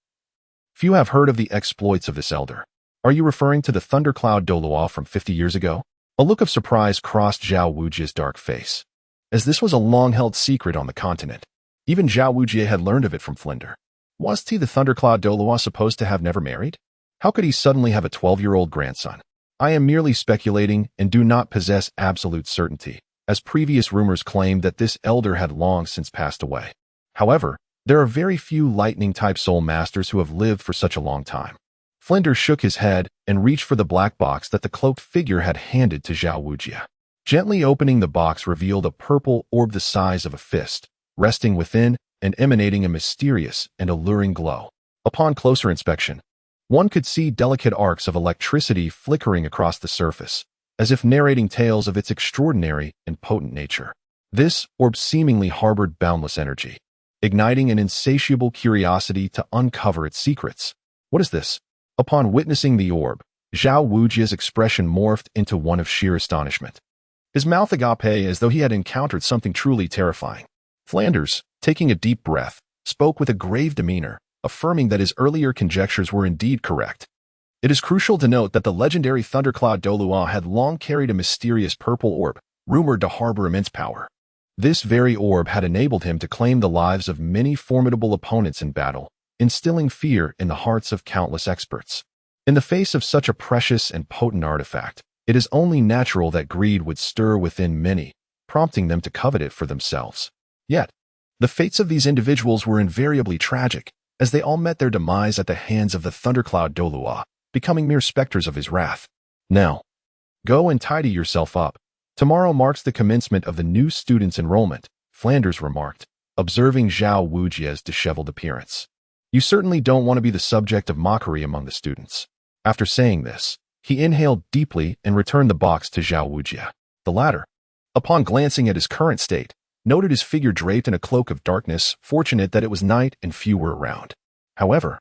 Few have heard of the exploits of this elder. Are you referring to the Thundercloud Doluo from 50 years ago? A look of surprise crossed Zhao Wujie's dark face, as this was a long-held secret on the continent. Even Zhao Wujie had learned of it from Flinder. Was he the Thundercloud Doluo supposed to have never married? How could he suddenly have a 12-year-old grandson? I am merely speculating and do not possess absolute certainty, as previous rumors claimed that this elder had long since passed away. However, there are very few lightning-type soul masters who have lived for such a long time. Flinder shook his head and reached for the black box that the cloaked figure had handed to Zhao Wujie. Gently opening the box revealed a purple orb the size of a fist, resting within and emanating a mysterious and alluring glow. Upon closer inspection, one could see delicate arcs of electricity flickering across the surface, as if narrating tales of its extraordinary and potent nature. This orb seemingly harbored boundless energy, igniting an insatiable curiosity to uncover its secrets. What is this? Upon witnessing the orb, Zhao Wujie's expression morphed into one of sheer astonishment. His mouth agape as though he had encountered something truly terrifying. Flanders, taking a deep breath, spoke with a grave demeanor, affirming that his earlier conjectures were indeed correct. It is crucial to note that the legendary Thundercloud Doluo had long carried a mysterious purple orb, rumored to harbor immense power. This very orb had enabled him to claim the lives of many formidable opponents in battle, instilling fear in the hearts of countless experts. In the face of such a precious and potent artifact, it is only natural that greed would stir within many, prompting them to covet it for themselves. Yet, the fates of these individuals were invariably tragic, as they all met their demise at the hands of the Thundercloud Doluo, becoming mere specters of his wrath. Now, go and tidy yourself up. Tomorrow marks the commencement of the new student's enrollment, Flanders remarked, observing Zhao Wujie's disheveled appearance. You certainly don't want to be the subject of mockery among the students. After saying this, he inhaled deeply and returned the box to Zhao Wujie. The latter, upon glancing at his current state, noted his figure draped in a cloak of darkness, fortunate that it was night and few were around. However,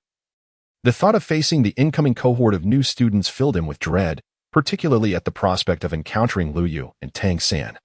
the thought of facing the incoming cohort of new students filled him with dread, particularly at the prospect of encountering Lu Yu and Tang San,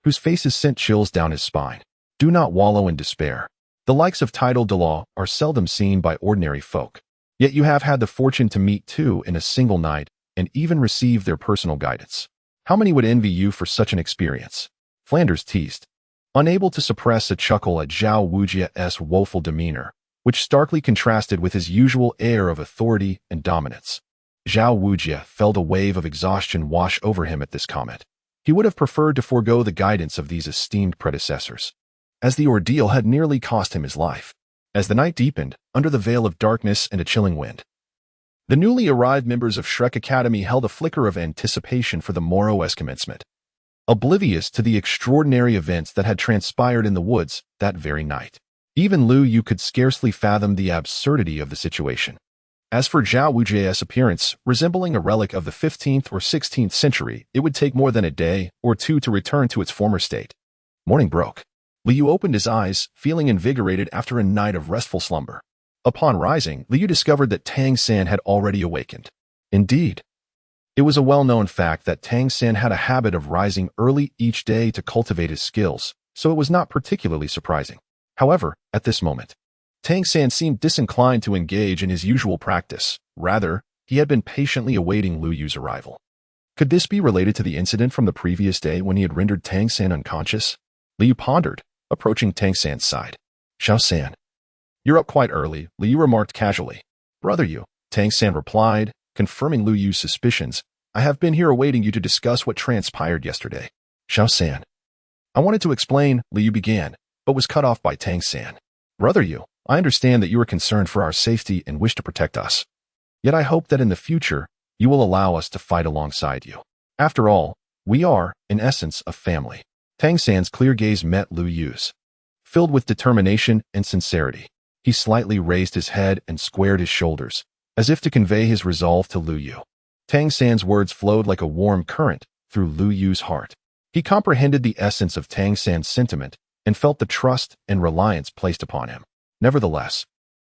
whose faces sent chills down his spine. Do not wallow in despair. The likes of Tidal Delaw are seldom seen by ordinary folk. Yet you have had the fortune to meet 2 in a single night and even receive their personal guidance. How many would envy you for such an experience? Flanders teased, unable to suppress a chuckle at Zhao Wujie's woeful demeanor, which starkly contrasted with his usual air of authority and dominance. Zhao Wujie felt a wave of exhaustion wash over him at this comment. He would have preferred to forego the guidance of these esteemed predecessors, as the ordeal had nearly cost him his life. As the night deepened, under the veil of darkness and a chilling wind, the newly arrived members of Shrek Academy held a flicker of anticipation for the morrow's commencement, oblivious to the extraordinary events that had transpired in the woods that very night. Even Lu Yu could scarcely fathom the absurdity of the situation. As for Zhao Wuji's appearance, resembling a relic of the 15th or 16th century, it would take more than a day or two to return to its former state. Morning broke. Liu opened his eyes, feeling invigorated after a night of restful slumber. Upon rising, Liu discovered that Tang San had already awakened. Indeed, it was a well-known fact that Tang San had a habit of rising early each day to cultivate his skills, so it was not particularly surprising. However, at this moment, Tang San seemed disinclined to engage in his usual practice. Rather, he had been patiently awaiting Lu Yu's arrival. Could this be related to the incident from the previous day when he had rendered Tang San unconscious? Liu pondered, approaching Tang San's side. Xiao San, you're up quite early, Liu remarked casually. Brother Yu, Tang San replied, confirming Lu Yu's suspicions. I have been here awaiting you to discuss what transpired yesterday. Xiao San, I wanted to explain, Liu began, but was cut off by Tang San. Brother Yu, I understand that you are concerned for our safety and wish to protect us. Yet I hope that in the future, you will allow us to fight alongside you. After all, we are, in essence, a family. Tang San's clear gaze met Lu Yu's, filled with determination and sincerity. He slightly raised his head and squared his shoulders, as if to convey his resolve to Lu Yu. Tang San's words flowed like a warm current through Lu Yu's heart. He comprehended the essence of Tang San's sentiment and felt the trust and reliance placed upon him. Nevertheless,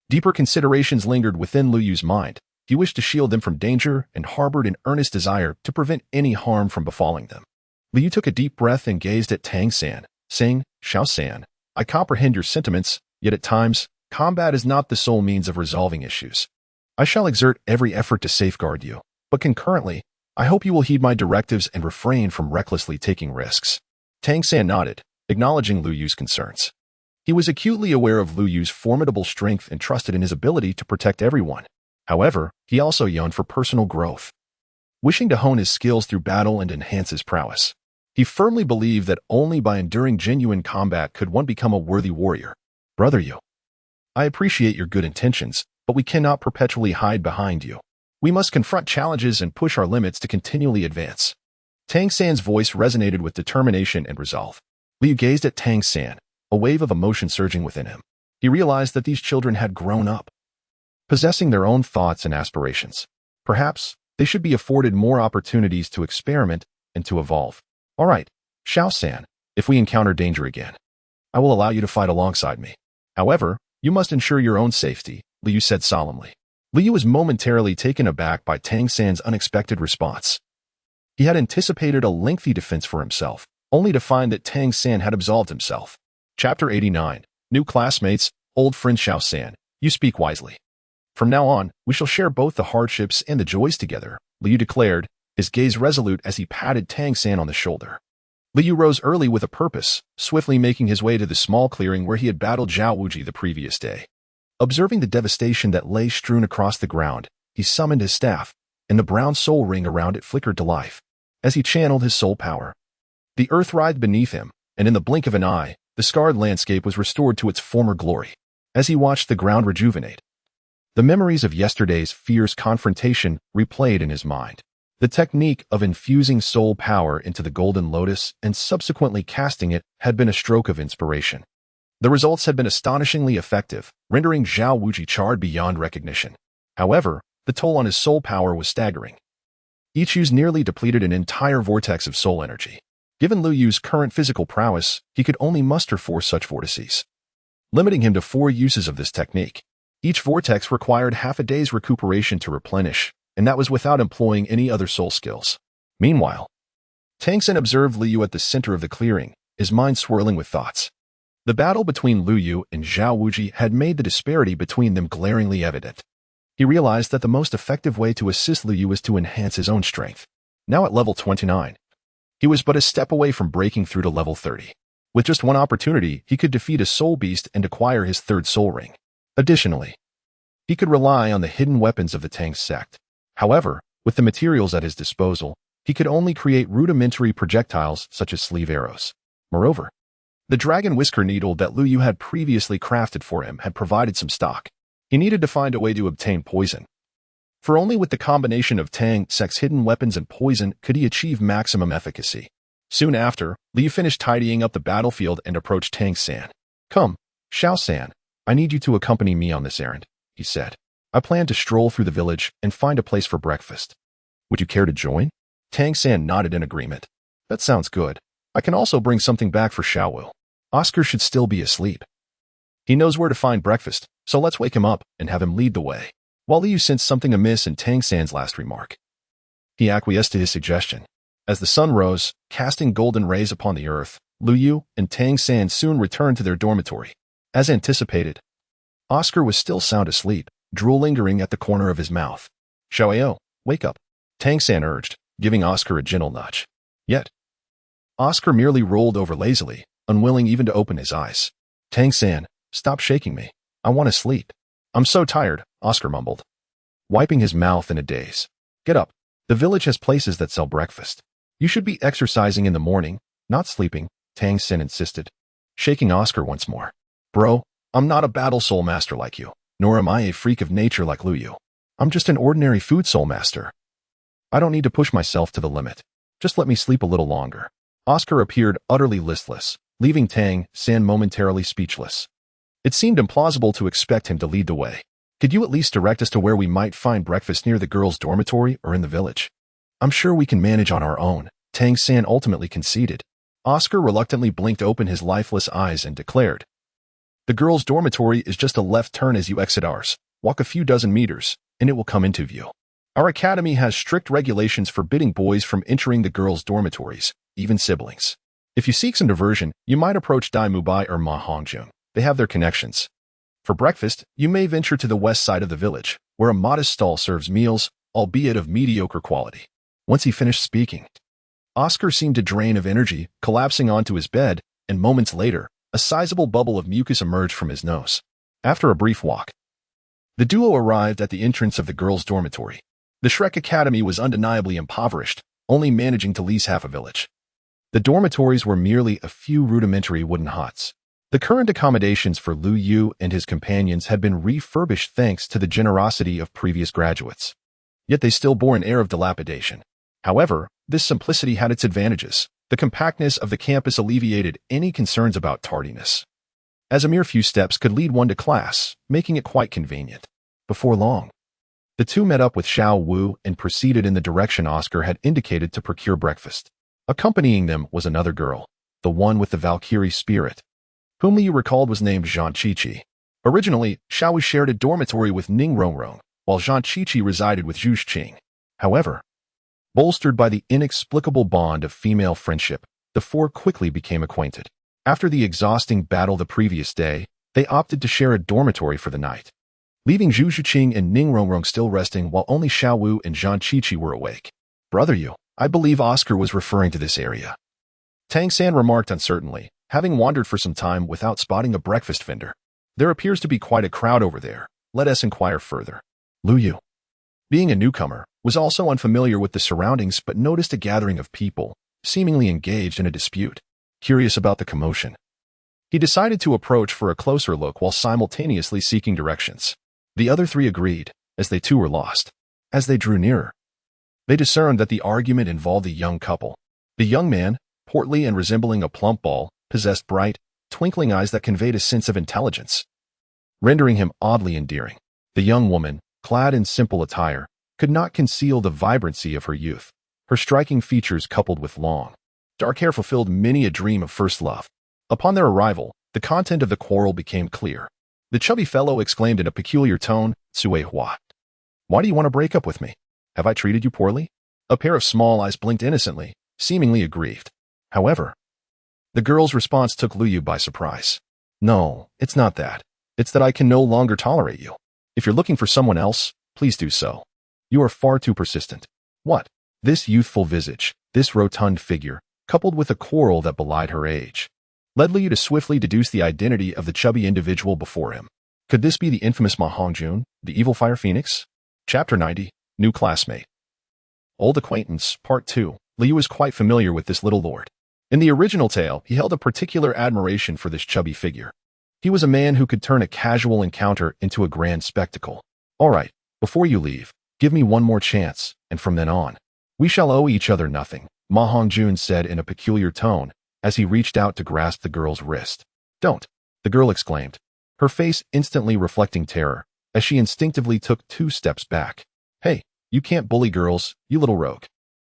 deeper considerations lingered within Lu Yu's mind. He wished to shield them from danger and harbored an earnest desire to prevent any harm from befalling them. Lu Yu took a deep breath and gazed at Tang San, saying, Xiao San, I comprehend your sentiments, yet at times, combat is not the sole means of resolving issues. I shall exert every effort to safeguard you, but concurrently, I hope you will heed my directives and refrain from recklessly taking risks. Tang San nodded, acknowledging Lu Yu's concerns. He was acutely aware of Lu Yu's formidable strength and trusted in his ability to protect everyone. However, he also yearned for personal growth, wishing to hone his skills through battle and enhance his prowess. He firmly believed that only by enduring genuine combat could one become a worthy warrior. Brother Yu, I appreciate your good intentions, but we cannot perpetually hide behind you. We must confront challenges and push our limits to continually advance. Tang San's voice resonated with determination and resolve. Liu gazed at Tang San, a wave of emotion surging within him. He realized that these children had grown up, possessing their own thoughts and aspirations. Perhaps they should be afforded more opportunities to experiment and to evolve. All right, Xiao San, if we encounter danger again, I will allow you to fight alongside me. However, you must ensure your own safety, Liu said solemnly. Liu was momentarily taken aback by Tang San's unexpected response. He had anticipated a lengthy defense for himself, only to find that Tang San had absolved himself. Chapter 89. New classmates, old friend Xiao San, you speak wisely. From now on, we shall share both the hardships and the joys together, Liu declared, his gaze resolute as he patted Tang San on the shoulder. Liu rose early with a purpose, swiftly making his way to the small clearing where he had battled Zhao Wuji the previous day. Observing the devastation that lay strewn across the ground, he summoned his staff, and the brown soul ring around it flickered to life. As he channeled his soul power, the earth writhed beneath him, and in the blink of an eye, the scarred landscape was restored to its former glory. As he watched the ground rejuvenate, the memories of yesterday's fierce confrontation replayed in his mind. The technique of infusing soul power into the golden lotus and subsequently casting it had been a stroke of inspiration. The results had been astonishingly effective, rendering Zhao Wuji charred beyond recognition. However, the toll on his soul power was staggering. Each use nearly depleted an entire vortex of soul energy. Given Lu Yu's current physical prowess, he could only muster 4 such vortices, limiting him to 4 uses of this technique. Each vortex required half a day's recuperation to replenish, and that was without employing any other soul skills. Meanwhile, Tang San observed Lu Yu at the center of the clearing, his mind swirling with thoughts. The battle between Lu Yu and Zhao Wuji had made the disparity between them glaringly evident. He realized that the most effective way to assist Lu Yu was to enhance his own strength. Now at level 29, he was but a step away from breaking through to level 30. With just one opportunity, he could defeat a soul beast and acquire his 3rd soul ring. Additionally, he could rely on the hidden weapons of the Tang sect. However, with the materials at his disposal, he could only create rudimentary projectiles such as sleeve arrows. Moreover, the dragon whisker needle that Lu Yu had previously crafted for him had provided some stock. He needed to find a way to obtain poison. For only with the combination of Tang Sec's hidden weapons and poison could he achieve maximum efficacy. Soon after, Liu finished tidying up the battlefield and approached Tang San. "Come, Xiao San, I need you to accompany me on this errand," he said. "I plan to stroll through the village and find a place for breakfast. Would you care to join?" Tang San nodded in agreement. "That sounds good. I can also bring something back for Xiao Wu. Oscar should still be asleep. He knows where to find breakfast, so let's wake him up and have him lead the way." While Liu sensed something amiss in Tang San's last remark, he acquiesced to his suggestion. As the sun rose, casting golden rays upon the earth, Lu Yu and Tang San soon returned to their dormitory. As anticipated, Oscar was still sound asleep, drool lingering at the corner of his mouth. "Xiaoyao, wake up," Tang San urged, giving Oscar a gentle nudge. Yet, Oscar merely rolled over lazily, unwilling even to open his eyes. "Tang San, stop shaking me. I want to sleep." "I'm so tired," Oscar mumbled, wiping his mouth in a daze. "Get up. The village has places that sell breakfast. You should be exercising in the morning, not sleeping," Tang San insisted, shaking Oscar once more. "Bro, I'm not a battle soul master like you, nor am I a freak of nature like Lu Yu. I'm just an ordinary food soul master. I don't need to push myself to the limit. Just let me sleep a little longer." Oscar appeared utterly listless, leaving Tang San momentarily speechless. It seemed implausible to expect him to lead the way. "Could you at least direct us to where we might find breakfast near the girls' dormitory or in the village?" "I'm sure we can manage on our own," Tang San ultimately conceded. Oscar reluctantly blinked open his lifeless eyes and declared, "The girls' dormitory is just a left turn as you exit ours. Walk a few dozen meters, and it will come into view. Our academy has strict regulations forbidding boys from entering the girls' dormitories, even siblings. If you seek some diversion, you might approach Dai Mubai or Ma Hongjun. They have their connections. For breakfast, you may venture to the west side of the village, where a modest stall serves meals, albeit of mediocre quality." Once he finished speaking, Oscar seemed to drain of energy, collapsing onto his bed, and moments later, a sizable bubble of mucus emerged from his nose. After a brief walk, the duo arrived at the entrance of the girls' dormitory. The Shrek Academy was undeniably impoverished, only managing to lease half a village. The dormitories were merely a few rudimentary wooden huts. The current accommodations for Lu Yu and his companions had been refurbished thanks to the generosity of previous graduates. Yet they still bore an air of dilapidation. However, this simplicity had its advantages. The compactness of the campus alleviated any concerns about tardiness, as a mere few steps could lead one to class, making it quite convenient. Before long, the two met up with Xiao Wu and proceeded in the direction Oscar had indicated to procure breakfast. Accompanying them was another girl, the one with the Valkyrie spirit, whom Liu recalled was named Zhang Qiqi. Originally, Xiao Wu shared a dormitory with Ning Rongrong, while Zhang Qiqi resided with Zhu Qing. However, bolstered by the inexplicable bond of female friendship, the four quickly became acquainted. After the exhausting battle the previous day, they opted to share a dormitory for the night, leaving Zhu Qing and Ning Rongrong still resting while only Xiao Wu and Zhang Qiqi were awake. "Brother Yu, I believe Oscar was referring to this area," Tang San remarked uncertainly, having wandered for some time without spotting a breakfast vendor. "There appears to be quite a crowd over there. Let us inquire further." Lu Yu, being a newcomer, was also unfamiliar with the surroundings but noticed a gathering of people, seemingly engaged in a dispute. Curious about the commotion, he decided to approach for a closer look while simultaneously seeking directions. The other three agreed, as they too were lost. As they drew nearer, they discerned that the argument involved a young couple. The young man, portly and resembling a plump ball, possessed bright, twinkling eyes that conveyed a sense of intelligence, rendering him oddly endearing. The young woman, clad in simple attire, could not conceal the vibrancy of her youth. Her striking features coupled with long, dark hair fulfilled many a dream of first love. Upon their arrival, the content of the quarrel became clear. The chubby fellow exclaimed in a peculiar tone, "Sui Hua, why do you want to break up with me? Have I treated you poorly?" A pair of small eyes blinked innocently, seemingly aggrieved. However, the girl's response took Lu Yu by surprise. "No, it's not that. It's that I can no longer tolerate you. If you're looking for someone else, please do so. You are far too persistent." What? This youthful visage, this rotund figure, coupled with a quarrel that belied her age, led Lu Yu to swiftly deduce the identity of the chubby individual before him. Could this be the infamous Ma Hongjun, the evil Fire Phoenix? Chapter 90, New Classmate. Old Acquaintance, Part 2. Liu is quite familiar with this little lord. In the original tale, he held a particular admiration for this chubby figure. He was a man who could turn a casual encounter into a grand spectacle. All right, before you leave, give me one more chance, and from then on, we shall owe each other nothing, Ma Hongjun said in a peculiar tone as he reached out to grasp the girl's wrist. Don't, the girl exclaimed, her face instantly reflecting terror as she instinctively took 2 steps back. Hey, you can't bully girls, you little rogue.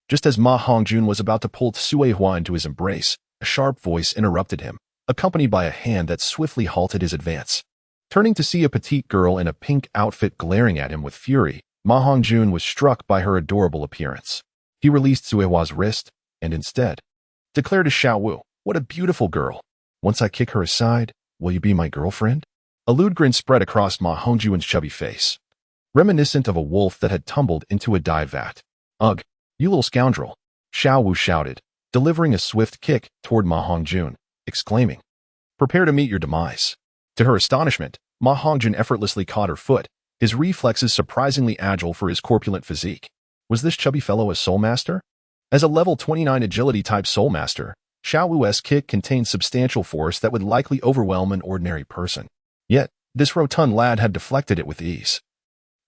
Just as Ma Hongjun was about to pull Sui Hua into his embrace, a sharp voice interrupted him, accompanied by a hand that swiftly halted his advance. Turning to see a petite girl in a pink outfit glaring at him with fury, Ma Hongjun was struck by her adorable appearance. He released Sui Hua's wrist, and instead declared to Xiao Wu, "What a beautiful girl. Once I kick her aside, will you be my girlfriend?" A lewd grin spread across Ma Hongjun's chubby face, reminiscent of a wolf that had tumbled into a dye vat. Ugh, you little scoundrel, Xiao Wu shouted, delivering a swift kick toward Ma Hongjun, exclaiming, "Prepare to meet your demise." To her astonishment, Ma Hongjun effortlessly caught her foot, his reflexes surprisingly agile for his corpulent physique. Was this chubby fellow a soul master? As a level 29 agility type soul master, Xiao Wu's kick contained substantial force that would likely overwhelm an ordinary person. Yet, this rotund lad had deflected it with ease.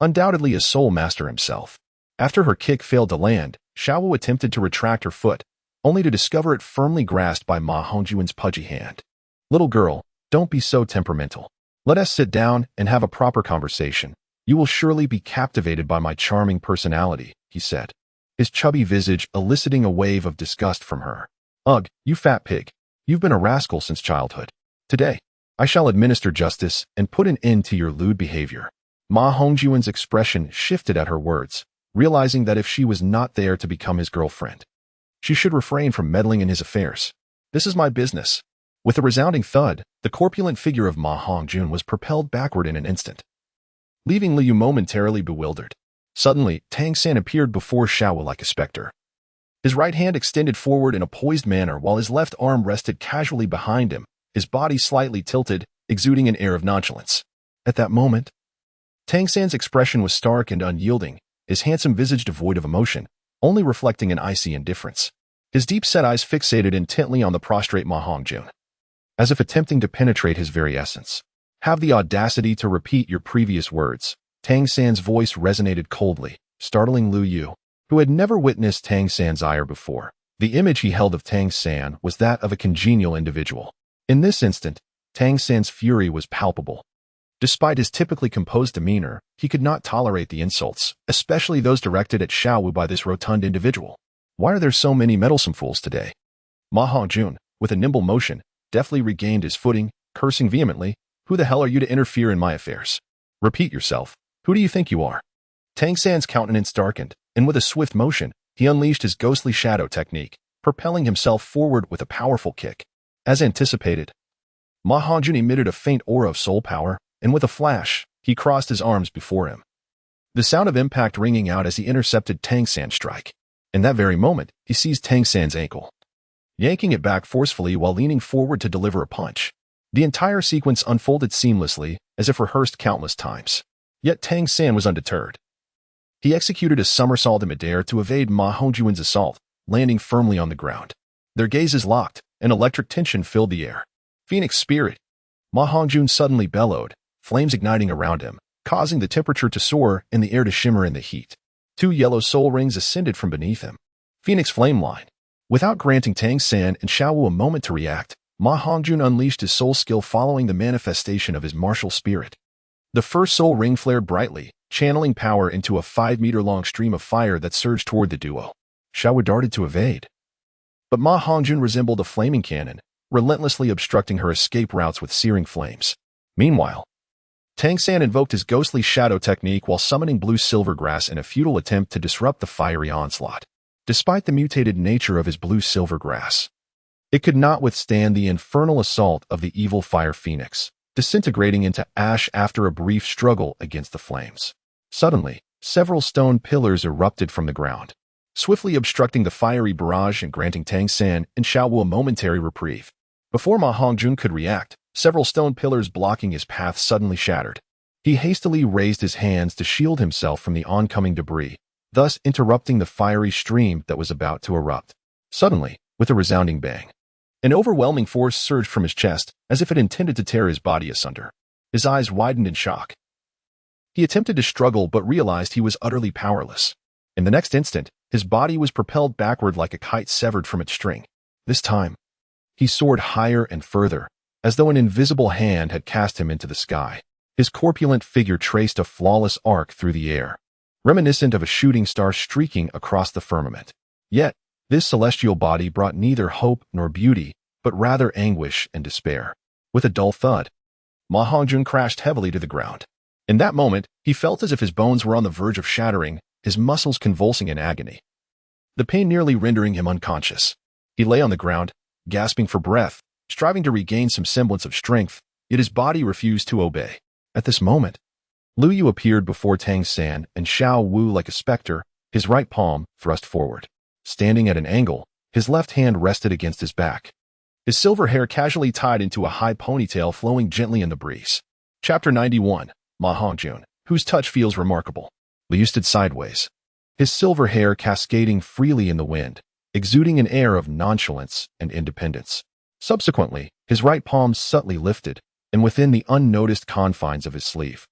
Undoubtedly a soul master himself. After her kick failed to land, Xiao Wu attempted to retract her foot, only to discover it firmly grasped by Ma Hongjun's pudgy hand. "Little girl, don't be so temperamental. Let us sit down and have a proper conversation. You will surely be captivated by my charming personality," he said, his chubby visage eliciting a wave of disgust from her. "Ugh, you fat pig. You've been a rascal since childhood. Today, I shall administer justice and put an end to your lewd behavior." Ma Hongjun's expression shifted at her words, realizing that if she was not there to become his girlfriend, she should refrain from meddling in his affairs. "This is my business." With a resounding thud, the corpulent figure of Ma Hongjun was propelled backward in an instant, leaving Liu momentarily bewildered. Suddenly, Tang San appeared before Xiao Wu like a specter. His right hand extended forward in a poised manner while his left arm rested casually behind him, his body slightly tilted, exuding an air of nonchalance. At that moment, Tang San's expression was stark and unyielding, his handsome visage devoid of emotion, only reflecting an icy indifference. His deep-set eyes fixated intently on the prostrate Ma Hongjun, as if attempting to penetrate his very essence. "Have the audacity to repeat your previous words." Tang San's voice resonated coldly, startling Liu Yu, who had never witnessed Tang San's ire before. The image he held of Tang San was that of a congenial individual. In this instant, Tang San's fury was palpable. Despite his typically composed demeanor, he could not tolerate the insults, especially those directed at Xiao Wu by this rotund individual. "Why are there so many meddlesome fools today?" Ma Hongjun, with a nimble motion, deftly regained his footing, cursing vehemently, "Who the hell are you to interfere in my affairs? Repeat yourself. Who do you think you are?" Tang San's countenance darkened, and with a swift motion, he unleashed his ghostly shadow technique, propelling himself forward with a powerful kick. As anticipated, Ma Hongjun emitted a faint aura of soul power, and with a flash, he crossed his arms before him, the sound of impact ringing out as he intercepted Tang San's strike. In that very moment, he seized Tang San's ankle, yanking it back forcefully while leaning forward to deliver a punch. The entire sequence unfolded seamlessly, as if rehearsed countless times. Yet Tang San was undeterred. He executed a somersault in midair to evade Ma Hongjun's assault, landing firmly on the ground. Their gazes locked, and electric tension filled the air. "Phoenix Spirit!" Ma Hongjun suddenly bellowed, flames igniting around him, causing the temperature to soar and the air to shimmer in the heat. 2 yellow soul rings ascended from beneath him. Phoenix Flame Line. Without granting Tang San and Xiao Wu a moment to react, Ma Hongjun unleashed his soul skill following the manifestation of his martial spirit. The first soul ring flared brightly, channeling power into a 5-meter-long stream of fire that surged toward the duo. Xiao Wu darted to evade, but Ma Hongjun resembled a flaming cannon, relentlessly obstructing her escape routes with searing flames. Meanwhile, Tang San invoked his ghostly shadow technique while summoning blue silver grass in a futile attempt to disrupt the fiery onslaught. Despite the mutated nature of his blue silver grass, it could not withstand the infernal assault of the evil fire phoenix, disintegrating into ash after a brief struggle against the flames. Suddenly, several stone pillars erupted from the ground, swiftly obstructing the fiery barrage and granting Tang San and Xiao Wu a momentary reprieve. Before Ma Hongjun could react, several stone pillars blocking his path suddenly shattered. He hastily raised his hands to shield himself from the oncoming debris, thus interrupting the fiery stream that was about to erupt. Suddenly, with a resounding bang, an overwhelming force surged from his chest as if it intended to tear his body asunder. His eyes widened in shock. He attempted to struggle but realized he was utterly powerless. In the next instant, his body was propelled backward like a kite severed from its string. This time, he soared higher and further, as though an invisible hand had cast him into the sky. His corpulent figure traced a flawless arc through the air, reminiscent of a shooting star streaking across the firmament. Yet, this celestial body brought neither hope nor beauty, but rather anguish and despair. With a dull thud, Ma Hongjun crashed heavily to the ground. In that moment, he felt as if his bones were on the verge of shattering, his muscles convulsing in agony, the pain nearly rendering him unconscious. He lay on the ground, gasping for breath, striving to regain some semblance of strength, yet his body refused to obey. At this moment, Lu Yu appeared before Tang San and Xiao Wu like a specter, his right palm thrust forward. Standing at an angle, his left hand rested against his back, his silver hair casually tied into a high ponytail flowing gently in the breeze. Chapter 91, Ma Hongjun, whose touch feels remarkable. Liu stood sideways, his silver hair cascading freely in the wind, exuding an air of nonchalance and independence. Subsequently, his right palm subtly lifted, and within the unnoticed confines of his sleeve,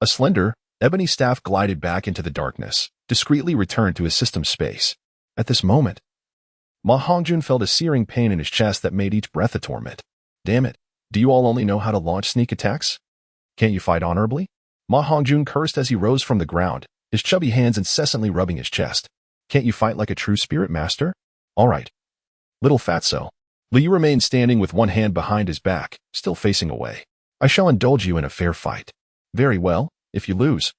a slender, ebony staff glided back into the darkness, discreetly returned to his system space. At this moment, Ma Hongjun felt a searing pain in his chest that made each breath a torment. Damn it, do you all only know how to launch sneak attacks? Can't you fight honorably? Ma Hongjun cursed as he rose from the ground, his chubby hands incessantly rubbing his chest. Can't you fight like a true spirit master? All right. Little fatso. Liu remained standing with one hand behind his back, still facing away. I shall indulge you in a fair fight. Very well, if you lose,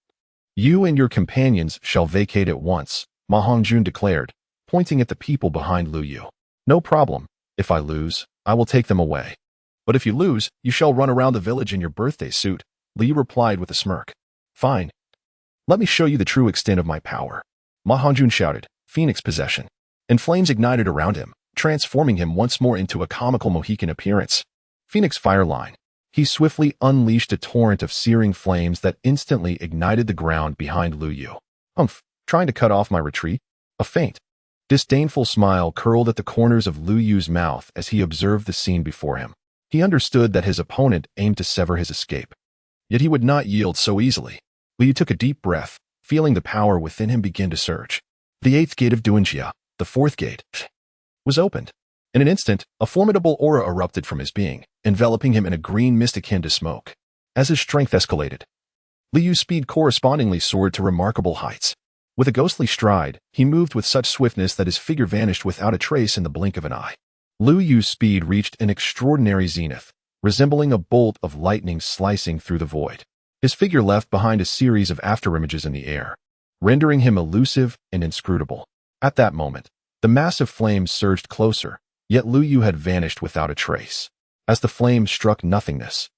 you and your companions shall vacate at once, Ma Hongjun declared, pointing at the people behind Lu Yu. No problem. If I lose, I will take them away. But if you lose, you shall run around the village in your birthday suit, Liu replied with a smirk. Fine. Let me show you the true extent of my power. Ma Hongjun shouted, Phoenix possession. And flames ignited around him, transforming him once more into a comical Mohican appearance. Phoenix fire line. He swiftly unleashed a torrent of searing flames that instantly ignited the ground behind Lu Yu. Humph, trying to cut off my retreat? A faint, disdainful smile curled at the corners of Lu Yu's mouth as he observed the scene before him. He understood that his opponent aimed to sever his escape. Yet he would not yield so easily. Lu Yu took a deep breath, feeling the power within him begin to surge. The eighth gate of Duanjia, the fourth gate, was opened. In an instant, a formidable aura erupted from his being, enveloping him in a green mist akin to smoke. As his strength escalated, Lu Yu's speed correspondingly soared to remarkable heights. With a ghostly stride, he moved with such swiftness that his figure vanished without a trace in the blink of an eye. Lu Yu's speed reached an extraordinary zenith, resembling a bolt of lightning slicing through the void. His figure left behind a series of afterimages in the air, rendering him elusive and inscrutable. At that moment, the massive flames surged closer, yet Lu Yu had vanished without a trace. As the flame struck nothingness,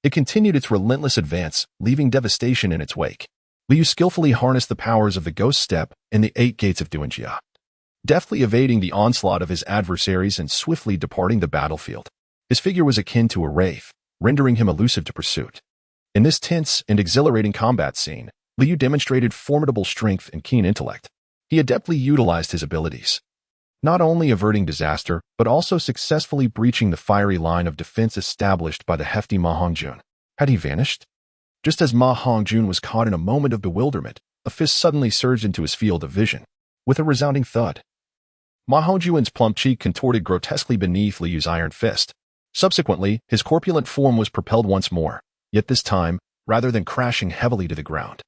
it continued its relentless advance, leaving devastation in its wake. Lu Yu skillfully harnessed the powers of the Ghost Step and the 8 gates of Duanjia, deftly evading the onslaught of his adversaries and swiftly departing the battlefield. His figure was akin to a wraith, rendering him elusive to pursuit. In this tense and exhilarating combat scene, Lu Yu demonstrated formidable strength and keen intellect. He adeptly utilized his abilities, not only averting disaster, but also successfully breaching the fiery line of defense established by the hefty Ma Hongjun. Had he vanished? Just as Ma Hongjun was caught in a moment of bewilderment, a fist suddenly surged into his field of vision. With a resounding thud, Ma Hongjun's plump cheek contorted grotesquely beneath Lu Yu's iron fist. Subsequently, his corpulent form was propelled once more, yet this time, rather than crashing heavily to the ground,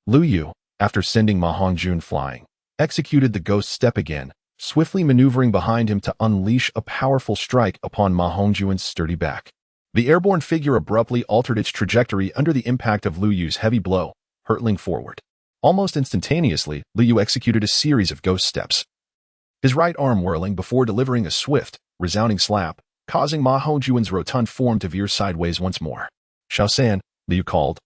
Lu Yu, after sending Ma Hongjun flying, executed the Ghost Step again, swiftly maneuvering behind him to unleash a powerful strike upon Ma Hongjun's sturdy back. The airborne figure abruptly altered its trajectory under the impact of Lu Yu's heavy blow, hurtling forward. Almost instantaneously, Lu Yu executed a series of ghost steps, his right arm whirling before delivering a swift, resounding slap, causing Ma Hongjun's rotund form to veer sideways once more. Xiao San, Lu Yu called,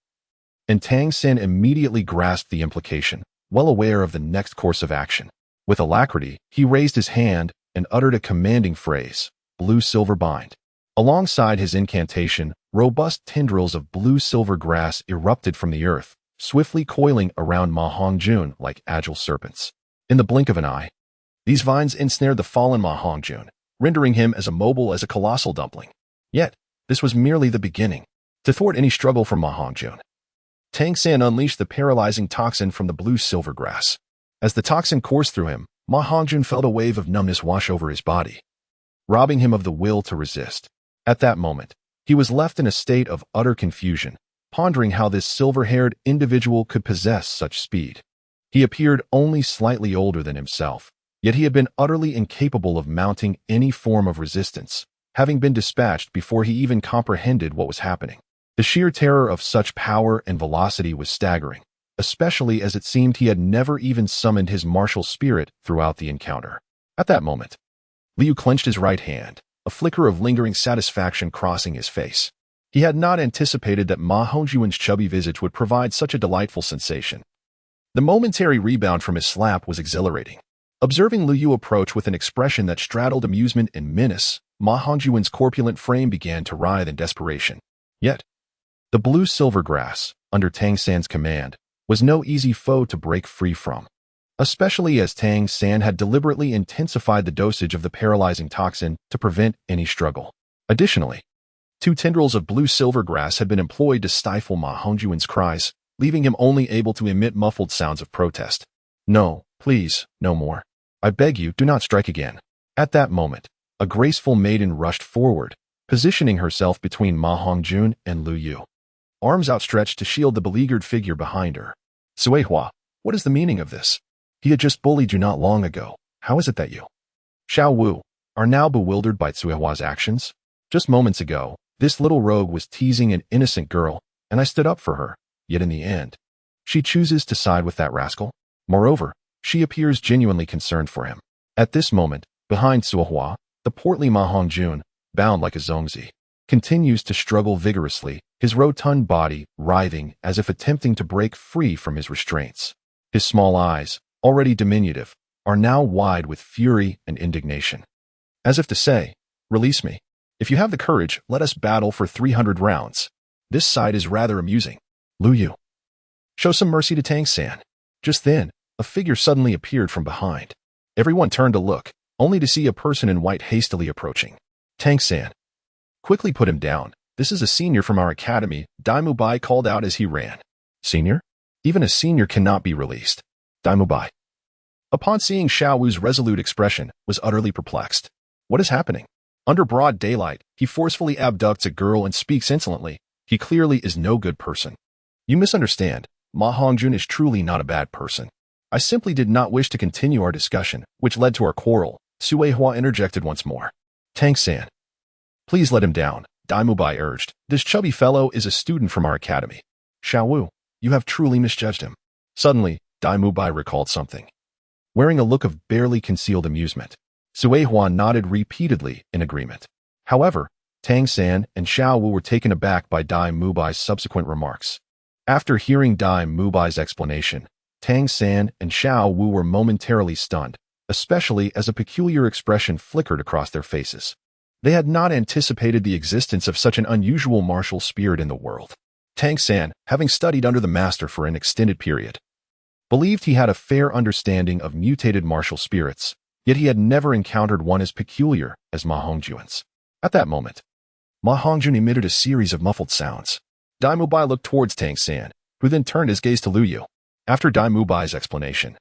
and Tang San immediately grasped the implication, well aware of the next course of action. With alacrity, he raised his hand and uttered a commanding phrase, blue-silver bind. Alongside his incantation, robust tendrils of blue-silver grass erupted from the earth, swiftly coiling around Ma Hongjun like agile serpents. In the blink of an eye, these vines ensnared the fallen Ma Hongjun, rendering him as immobile as a colossal dumpling. Yet, this was merely the beginning. To thwart any struggle from Ma Hongjun, Tang San unleashed the paralyzing toxin from the blue silver grass. As the toxin coursed through him, Ma Hongjun felt a wave of numbness wash over his body, robbing him of the will to resist. At that moment, he was left in a state of utter confusion, pondering how this silver-haired individual could possess such speed. He appeared only slightly older than himself, yet he had been utterly incapable of mounting any form of resistance, having been dispatched before he even comprehended what was happening. The sheer terror of such power and velocity was staggering, especially as it seemed he had never even summoned his martial spirit throughout the encounter. At that moment, Liu clenched his right hand, a flicker of lingering satisfaction crossing his face. He had not anticipated that Ma Hongjun's chubby visage would provide such a delightful sensation. The momentary rebound from his slap was exhilarating. Observing Liu Yu approach with an expression that straddled amusement and menace, Ma Hongjun's corpulent frame began to writhe in desperation. Yet, the blue-silver grass, under Tang San's command, was no easy foe to break free from, especially as Tang San had deliberately intensified the dosage of the paralyzing toxin to prevent any struggle. Additionally, 2 tendrils of blue-silver grass had been employed to stifle Ma Hongjun's cries, leaving him only able to emit muffled sounds of protest. "No, please, no more. I beg you, do not strike again." At that moment, a graceful maiden rushed forward, positioning herself between Ma Hongjun and Liu Yu, arms outstretched to shield the beleaguered figure behind her. "Sui Hua, what is the meaning of this? He had just bullied you not long ago. How is it that you, Xiao Wu, are now bewildered by Sui Hua's actions? Just moments ago, this little rogue was teasing an innocent girl, and I stood up for her, yet in the end, she chooses to side with that rascal. Moreover, she appears genuinely concerned for him." At this moment, behind Sui Hua, the portly Ma Hongjun, bound like a zongzi, continues to struggle vigorously, his rotund body writhing as if attempting to break free from his restraints. His small eyes, already diminutive, are now wide with fury and indignation. As if to say, "Release me. If you have the courage, let us battle for 300 rounds. This sight is rather amusing. Liu Yu, show some mercy to Tang San." Just then, a figure suddenly appeared from behind. Everyone turned to look, only to see a person in white hastily approaching. "Tang San, quickly put him down. This is a senior from our academy," Dai Mubai called out as he ran. "Senior? Even a senior cannot be released." Dai Mubai, upon seeing Xiao Wu's resolute expression, was utterly perplexed. What is happening? Under broad daylight, he forcefully abducts a girl and speaks insolently. He clearly is no good person. "You misunderstand. Ma Hongjun is truly not a bad person. I simply did not wish to continue our discussion, which led to our quarrel." Sui Hua interjected once more. "Tang San, please let him down," Dai Mubai urged. "This chubby fellow is a student from our academy." "Xiao Wu, you have truly misjudged him." Suddenly, Dai Mubai recalled something. Wearing a look of barely concealed amusement, Sui Hua nodded repeatedly in agreement. However, Tang San and Xiao Wu were taken aback by Dai Mubai's subsequent remarks. After hearing Dai Mubai's explanation, Tang San and Xiao Wu were momentarily stunned, especially as a peculiar expression flickered across their faces. They had not anticipated the existence of such an unusual martial spirit in the world. Tang San, having studied under the master for an extended period, believed he had a fair understanding of mutated martial spirits, yet he had never encountered one as peculiar as Ma Hongjun's. At that moment, Ma Hongjun emitted a series of muffled sounds. Dai Mubai looked towards Tang San, who then turned his gaze to Liu Yu. After Dai Mubai's explanation,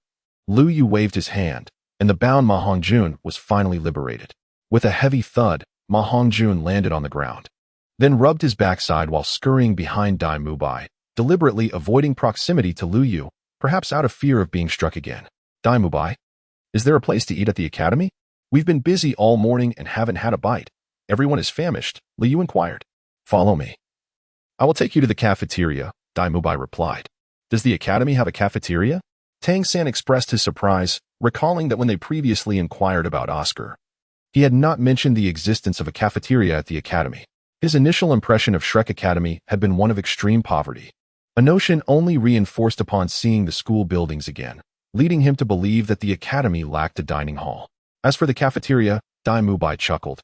Liu Yu waved his hand, and the bound Ma Hongjun was finally liberated. With a heavy thud, Ma Hongjun landed on the ground, then rubbed his backside while scurrying behind Dai Mubai, deliberately avoiding proximity to Liu Yu, perhaps out of fear of being struck again. "Dai Mubai, is there a place to eat at the academy? We've been busy all morning and haven't had a bite. Everyone is famished," Liu Yu inquired. "Follow me. I will take you to the cafeteria," Dai Mubai replied. "Does the academy have a cafeteria?" Tang San expressed his surprise, recalling that when they previously inquired about Oscar, he had not mentioned the existence of a cafeteria at the academy. His initial impression of Shrek Academy had been one of extreme poverty, a notion only reinforced upon seeing the school buildings again, leading him to believe that the academy lacked a dining hall. As for the cafeteria, Dai Mubai chuckled,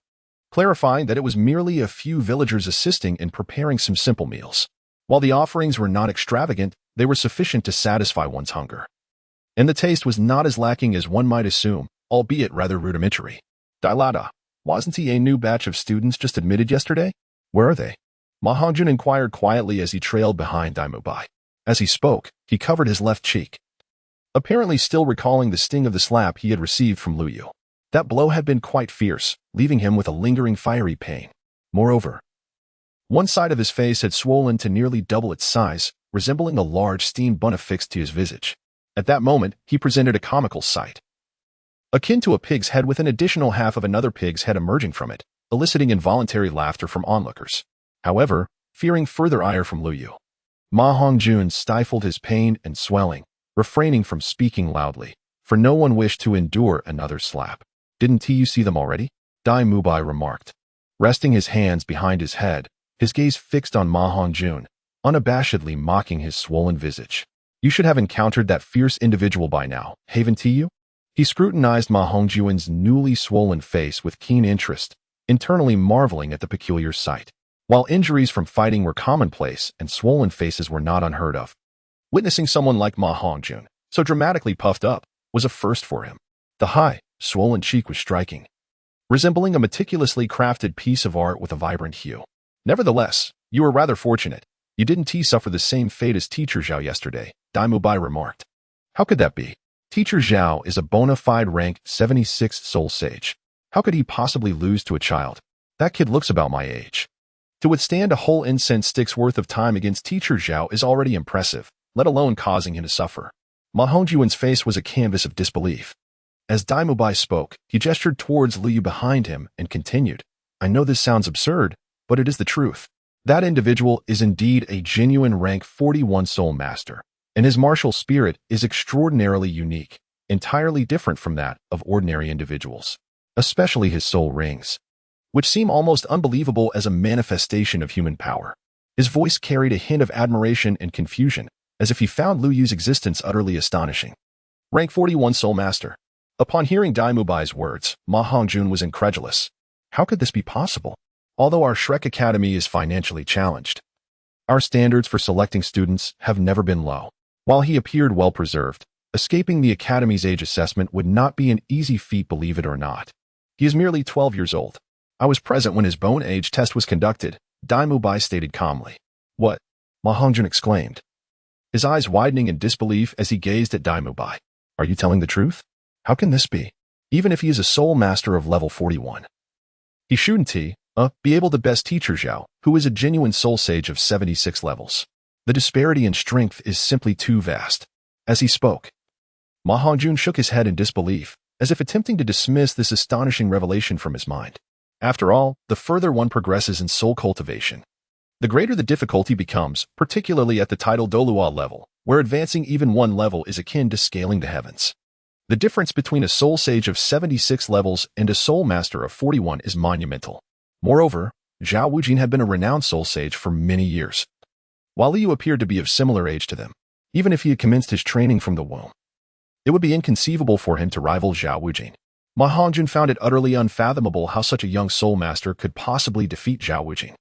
clarifying that it was merely a few villagers assisting in preparing some simple meals. While the offerings were not extravagant, They were sufficient to satisfy one's hunger. And the taste was not as lacking as one might assume, albeit rather rudimentary. Dai Lao, wasn't he a new batch of students just admitted yesterday? Where are they? Ma Hongjun inquired quietly as he trailed behind Dai Mubai. As he spoke, he covered his left cheek, apparently still recalling the sting of the slap he had received from Lu Yu. That blow had been quite fierce, leaving him with a lingering fiery pain. Moreover, one side of his face had swollen to nearly double its size, resembling a large steam bun affixed to his visage. At that moment, he presented a comical sight, akin to a pig's head with an additional half of another pig's head emerging from it, eliciting involuntary laughter from onlookers. However, fearing further ire from Lu Yu, Ma Hongjun stifled his pain and swelling, refraining from speaking loudly, for no one wished to endure another slap. Didn't you see them already? Dai Mubai remarked, resting his hands behind his head, his gaze fixed on Ma Hongjun, unabashedly mocking his swollen visage. You should have encountered that fierce individual by now, haven't you? He scrutinized Ma Hongjun's newly swollen face with keen interest, internally marveling at the peculiar sight. While injuries from fighting were commonplace and swollen faces were not unheard of, witnessing someone like Ma Hongjun, so dramatically puffed up, was a first for him. The high, swollen cheek was striking, resembling a meticulously crafted piece of art with a vibrant hue. Nevertheless, you were rather fortunate. You didn't suffer the same fate as Teacher Zhao yesterday, Dai Mubai remarked. How could that be? Teacher Zhao is a bona fide rank 76th soul sage. How could he possibly lose to a child? That kid looks about my age. To withstand a whole incense stick's worth of time against Teacher Zhao is already impressive, let alone causing him to suffer. Ma Hongjun's face was a canvas of disbelief. As Dai Mubai spoke, he gestured towards Lu Yu behind him and continued, I know this sounds absurd, but it is the truth. That individual is indeed a genuine rank 41 soul master, and his martial spirit is extraordinarily unique, entirely different from that of ordinary individuals, especially his soul rings, which seem almost unbelievable as a manifestation of human power. His voice carried a hint of admiration and confusion, as if he found Lu Yu's existence utterly astonishing. Rank 41 soul master. Upon hearing Dai Mubai's words, Ma Hongjun was incredulous. How could this be possible? Although our Shrek Academy is financially challenged, our standards for selecting students have never been low. While he appeared well-preserved, escaping the Academy's age assessment would not be an easy feat, believe it or not. He is merely 12 years old. I was present when his bone age test was conducted, Dai Mubai stated calmly. What? Ma Hongjun exclaimed, his eyes widening in disbelief as he gazed at Dai Mubai. Are you telling the truth? How can this be? Even if he is a soul master of level 41. He shouldn't be able to best Teacher Zhao, who is a genuine soul sage of 76 levels. The disparity in strength is simply too vast. As he spoke, Ma Hongjun shook his head in disbelief, as if attempting to dismiss this astonishing revelation from his mind. After all, the further one progresses in soul cultivation, the greater the difficulty becomes, particularly at the title Dolua level, where advancing even one level is akin to scaling the heavens. The difference between a soul sage of 76 levels and a soul master of 41 is monumental. Moreover, Zhao Wujin had been a renowned soul sage for many years, while Liu appeared to be of similar age to them. Even if he had commenced his training from the womb, it would be inconceivable for him to rival Zhao Wujin. Ma Hongjun found it utterly unfathomable how such a young soul master could possibly defeat Zhao Wujin.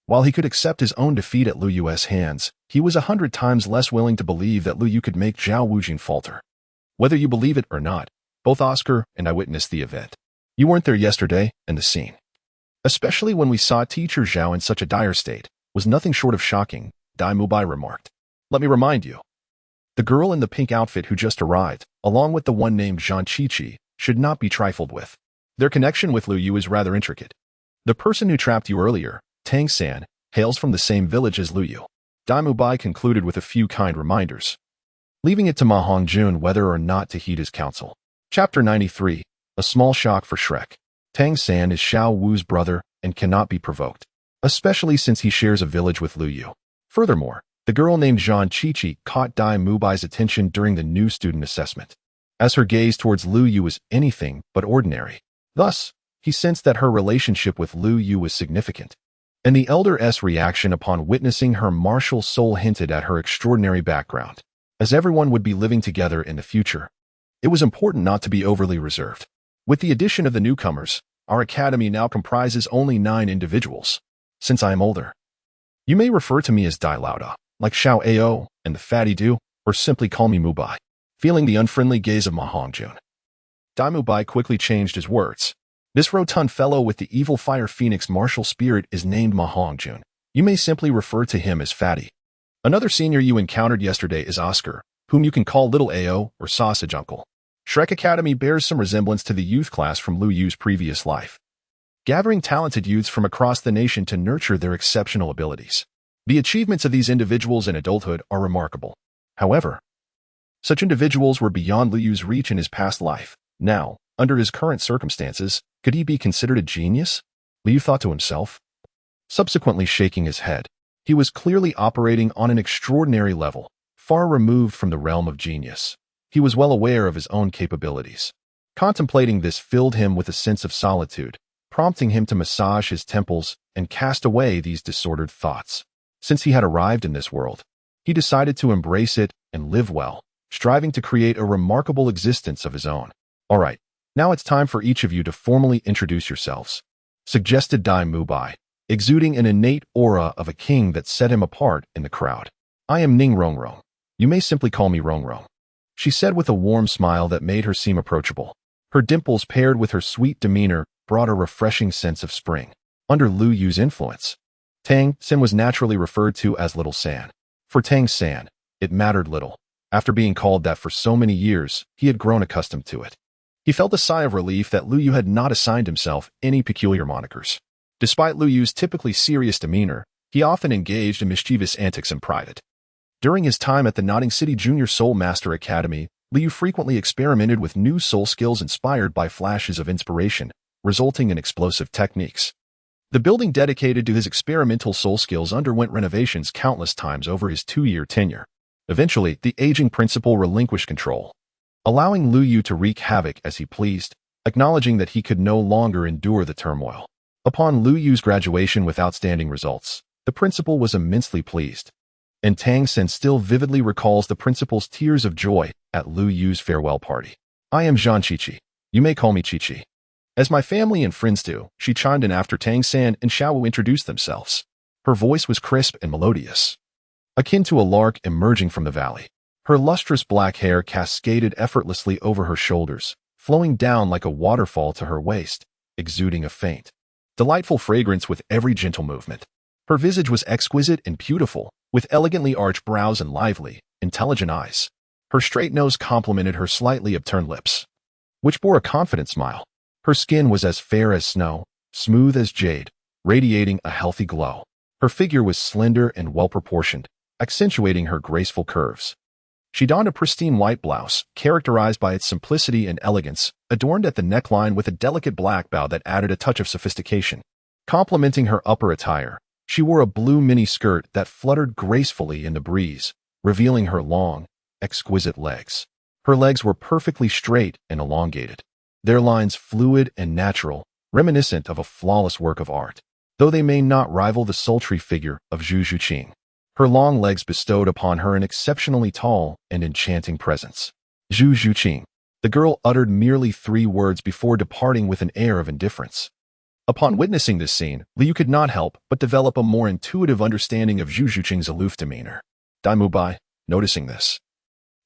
While he could accept his own defeat at Lu Yu's hands, he was 100 times less willing to believe that Lu Yu could make Zhao Wujin falter. Whether you believe it or not, both Oscar and I witnessed the event. You weren't there yesterday, and the scene, especially when we saw Teacher Zhao in such a dire state, was nothing short of shocking, Dai Mubai remarked. Let me remind you, the girl in the pink outfit who just arrived, along with the one named Zhang Qiqi, should not be trifled with. Their connection with Lu Yu is rather intricate. The person who trapped you earlier, Tang San, hails from the same village as Lu Yu. Dai Mubai concluded with a few kind reminders, leaving it to Ma Hongjun whether or not to heed his counsel. Chapter 93, A Small Shock for Shrek. Tang San is Xiao Wu's brother and cannot be provoked, especially since he shares a village with Lu Yu. Furthermore, the girl named Zhang Qiqi caught Dai Mubai's attention during the new student assessment, as her gaze towards Lu Yu was anything but ordinary. Thus, he sensed that her relationship with Lu Yu was significant, and the elder's reaction upon witnessing her martial soul hinted at her extraordinary background. As everyone would be living together in the future, it was important not to be overly reserved. With the addition of the newcomers, our academy now comprises only 9 individuals. Since I am older, you may refer to me as Dai Lao, like Xiao Ao and the fatty do, or simply call me Mubai. Feeling the unfriendly gaze of Ma Hongjun, Dai Mubai quickly changed his words. This rotund fellow with the evil fire phoenix martial spirit is named Ma Hongjun. You may simply refer to him as Fatty. Another senior you encountered yesterday is Oscar, whom you can call Little Ao or Sausage Uncle. Shrek Academy bears some resemblance to the youth class from Lu Yu's previous life, gathering talented youths from across the nation to nurture their exceptional abilities. The achievements of these individuals in adulthood are remarkable. However, such individuals were beyond Lu Yu's reach in his past life. Now, under his current circumstances, could he be considered a genius? Lu Yu thought to himself. Subsequently shaking his head, he was clearly operating on an extraordinary level, far removed from the realm of genius. He was well aware of his own capabilities. Contemplating this filled him with a sense of solitude, prompting him to massage his temples and cast away these disordered thoughts. Since he had arrived in this world, he decided to embrace it and live well, striving to create a remarkable existence of his own. All right, now it's time for each of you to formally introduce yourselves, suggested Dai Mubai, exuding an innate aura of a king that set him apart in the crowd. I am Ning Rongrong. You may simply call me Rongrong, she said with a warm smile that made her seem approachable. Her dimples paired with her sweet demeanor brought a refreshing sense of spring. Under Lu Yu's influence, Tang Sen was naturally referred to as Little San. For Tang San, it mattered little. After being called that for so many years, he had grown accustomed to it. He felt a sigh of relief that Lu Yu had not assigned himself any peculiar monikers. Despite Lu Yu's typically serious demeanor, he often engaged in mischievous antics in private. During his time at the Notting City Junior Soul Master Academy, Lu Yu frequently experimented with new soul skills inspired by flashes of inspiration, resulting in explosive techniques. The building dedicated to his experimental soul skills underwent renovations countless times over his 2-year tenure. Eventually, the aging principal relinquished control, allowing Lu Yu to wreak havoc as he pleased, acknowledging that he could no longer endure the turmoil. Upon Lu Yu's graduation with outstanding results, the principal was immensely pleased, and Tang Sen still vividly recalls the principal's tears of joy at Lu Yu's farewell party. I am Zhang Qiqi. You may call me Qiqi. As my family and friends do, she chimed in after Tang San and Xiao Wu introduced themselves. Her voice was crisp and melodious, akin to a lark emerging from the valley. Her lustrous black hair cascaded effortlessly over her shoulders, flowing down like a waterfall to her waist, exuding a faint, delightful fragrance with every gentle movement. Her visage was exquisite and beautiful, with elegantly arched brows and lively, intelligent eyes. Her straight nose complemented her slightly upturned lips, which bore a confident smile. Her skin was as fair as snow, smooth as jade, radiating a healthy glow. Her figure was slender and well-proportioned, accentuating her graceful curves. She donned a pristine white blouse, characterized by its simplicity and elegance, adorned at the neckline with a delicate black bow that added a touch of sophistication. Complementing her upper attire, she wore a blue mini-skirt that fluttered gracefully in the breeze, revealing her long, exquisite legs. Her legs were perfectly straight and elongated, their lines fluid and natural, reminiscent of a flawless work of art. Though they may not rival the sultry figure of Zhu Zhuqing, her long legs bestowed upon her an exceptionally tall and enchanting presence. Zhu Zhuqing. The girl uttered merely 3 words before departing with an air of indifference. Upon witnessing this scene, Liu could not help but develop a more intuitive understanding of Zhu Zhuqing's aloof demeanor. Dai Mubai, noticing this,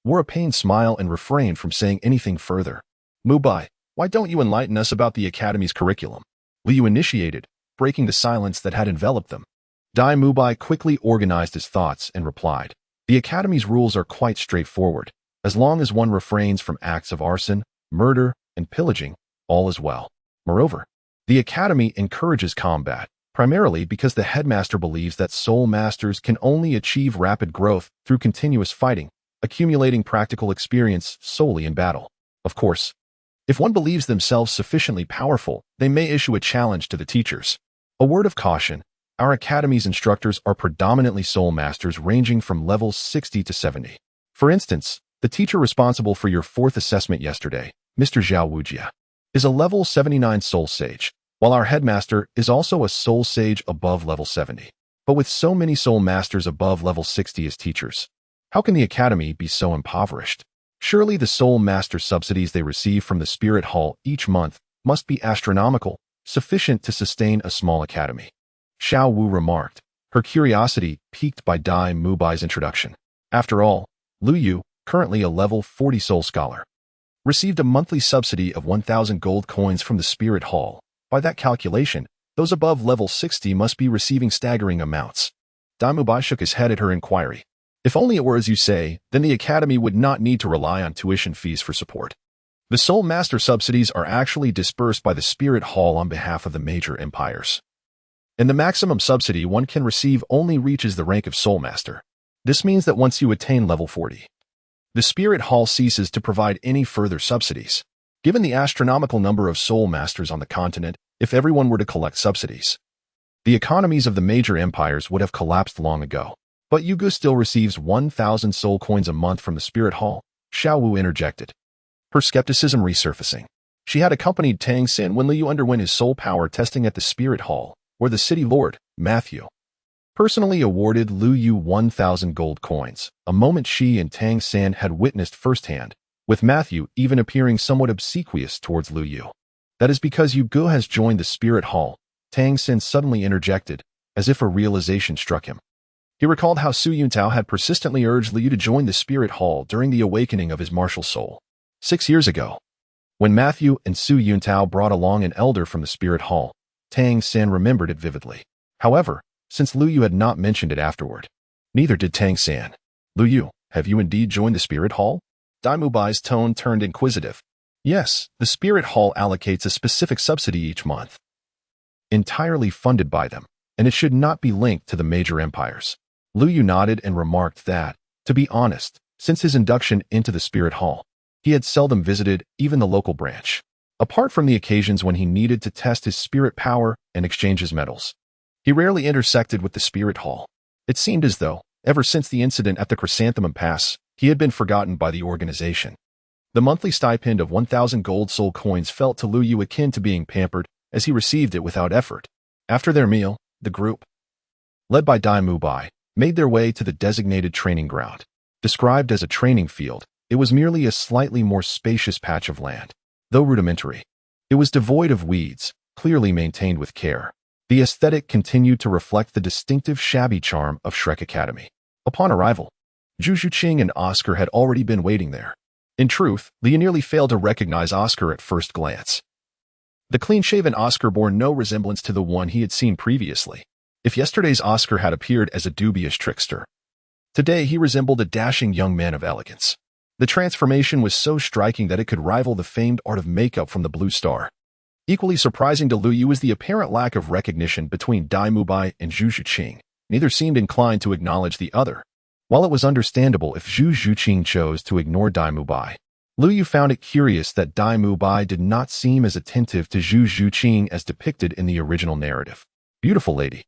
wore a pained smile and refrained from saying anything further. Mubai, why don't you enlighten us about the Academy's curriculum? Liu initiated, breaking the silence that had enveloped them. Dai Mubai quickly organized his thoughts and replied, the Academy's rules are quite straightforward. As long as one refrains from acts of arson, murder, and pillaging, all is well. Moreover, the Academy encourages combat, primarily because the headmaster believes that soul masters can only achieve rapid growth through continuous fighting, accumulating practical experience solely in battle. Of course, if one believes themselves sufficiently powerful, they may issue a challenge to the teachers. A word of caution, our Academy's instructors are predominantly soul masters ranging from levels 60 to 70. For instance, the teacher responsible for your 4th assessment yesterday, Mr. Zhao Wujia, is a level 79 soul sage, while our headmaster is also a soul sage above level 70. But with so many soul masters above level 60 as teachers, how can the Academy be so impoverished? Surely the soul master subsidies they receive from the Spirit Hall each month must be astronomical, sufficient to sustain a small academy. Xiao Wu remarked, her curiosity piqued by Dai Mubai's introduction. After all, Lu Yu, currently a level 40 soul scholar, received a monthly subsidy of 1,000 gold coins from the Spirit Hall. By that calculation, those above level 60 must be receiving staggering amounts. Dai Mubai shook his head at her inquiry. If only it were as you say, then the academy would not need to rely on tuition fees for support. The Soul Master subsidies are actually dispersed by the Spirit Hall on behalf of the major empires. And the maximum subsidy one can receive only reaches the rank of Soul Master. This means that once you attain level 40, the Spirit Hall ceases to provide any further subsidies. Given the astronomical number of Soul Masters on the continent, if everyone were to collect subsidies, the economies of the major empires would have collapsed long ago. But Yugu still receives 1,000 soul coins a month from the Spirit Hall, Xiao Wu interjected, her skepticism resurfacing. She had accompanied Tang Xin when Liu underwent his soul power testing at the Spirit Hall, where the city lord, Matthew, personally awarded Lu Yu 1,000 gold coins, a moment she and Tang Xin had witnessed firsthand, with Matthew even appearing somewhat obsequious towards Lu Yu. That is because Yugu has joined the Spirit Hall, Tang Xin suddenly interjected, as if a realization struck him. He recalled how Su Yuntao had persistently urged Liu to join the Spirit Hall during the awakening of his martial soul 6 years ago. When Matthew and Su Yuntao brought along an elder from the Spirit Hall, Tang Xin remembered it vividly. However, since Lu Yu had not mentioned it afterward, neither did Tang Xin. Lu Yu, have you indeed joined the Spirit Hall? Dai Mubai's tone turned inquisitive. Yes, the Spirit Hall allocates a specific subsidy each month, entirely funded by them, and it should not be linked to the major empires. Lu Yu nodded and remarked that, to be honest, since his induction into the Spirit Hall, he had seldom visited even the local branch. Apart from the occasions when he needed to test his spirit power and exchange his metals, he rarely intersected with the Spirit Hall. It seemed as though, ever since the incident at the Chrysanthemum Pass, he had been forgotten by the organization. The monthly stipend of 1,000 gold soul coins felt to Lu Yu akin to being pampered, as he received it without effort. After their meal, the group, led by Dai Mubai, made their way to the designated training ground. Described as a training field, it was merely a slightly more spacious patch of land. Though rudimentary, it was devoid of weeds, clearly maintained with care. The aesthetic continued to reflect the distinctive shabby charm of Shrek Academy. Upon arrival, Zhu Zhuqing and Oscar had already been waiting there. In truth, Liu nearly failed to recognize Oscar at first glance. The clean-shaven Oscar bore no resemblance to the one he had seen previously. If yesterday's Oscar had appeared as a dubious trickster, today he resembled a dashing young man of elegance. The transformation was so striking that it could rival the famed art of makeup from the Blue Star. Equally surprising to Lu Yu was the apparent lack of recognition between Dai Mubai and Zhu Zhuqing. Neither seemed inclined to acknowledge the other. While it was understandable if Zhu Zhuqing chose to ignore Dai Mubai, Lu Yu found it curious that Dai Mubai did not seem as attentive to Zhu Zhuqing as depicted in the original narrative. Beautiful lady,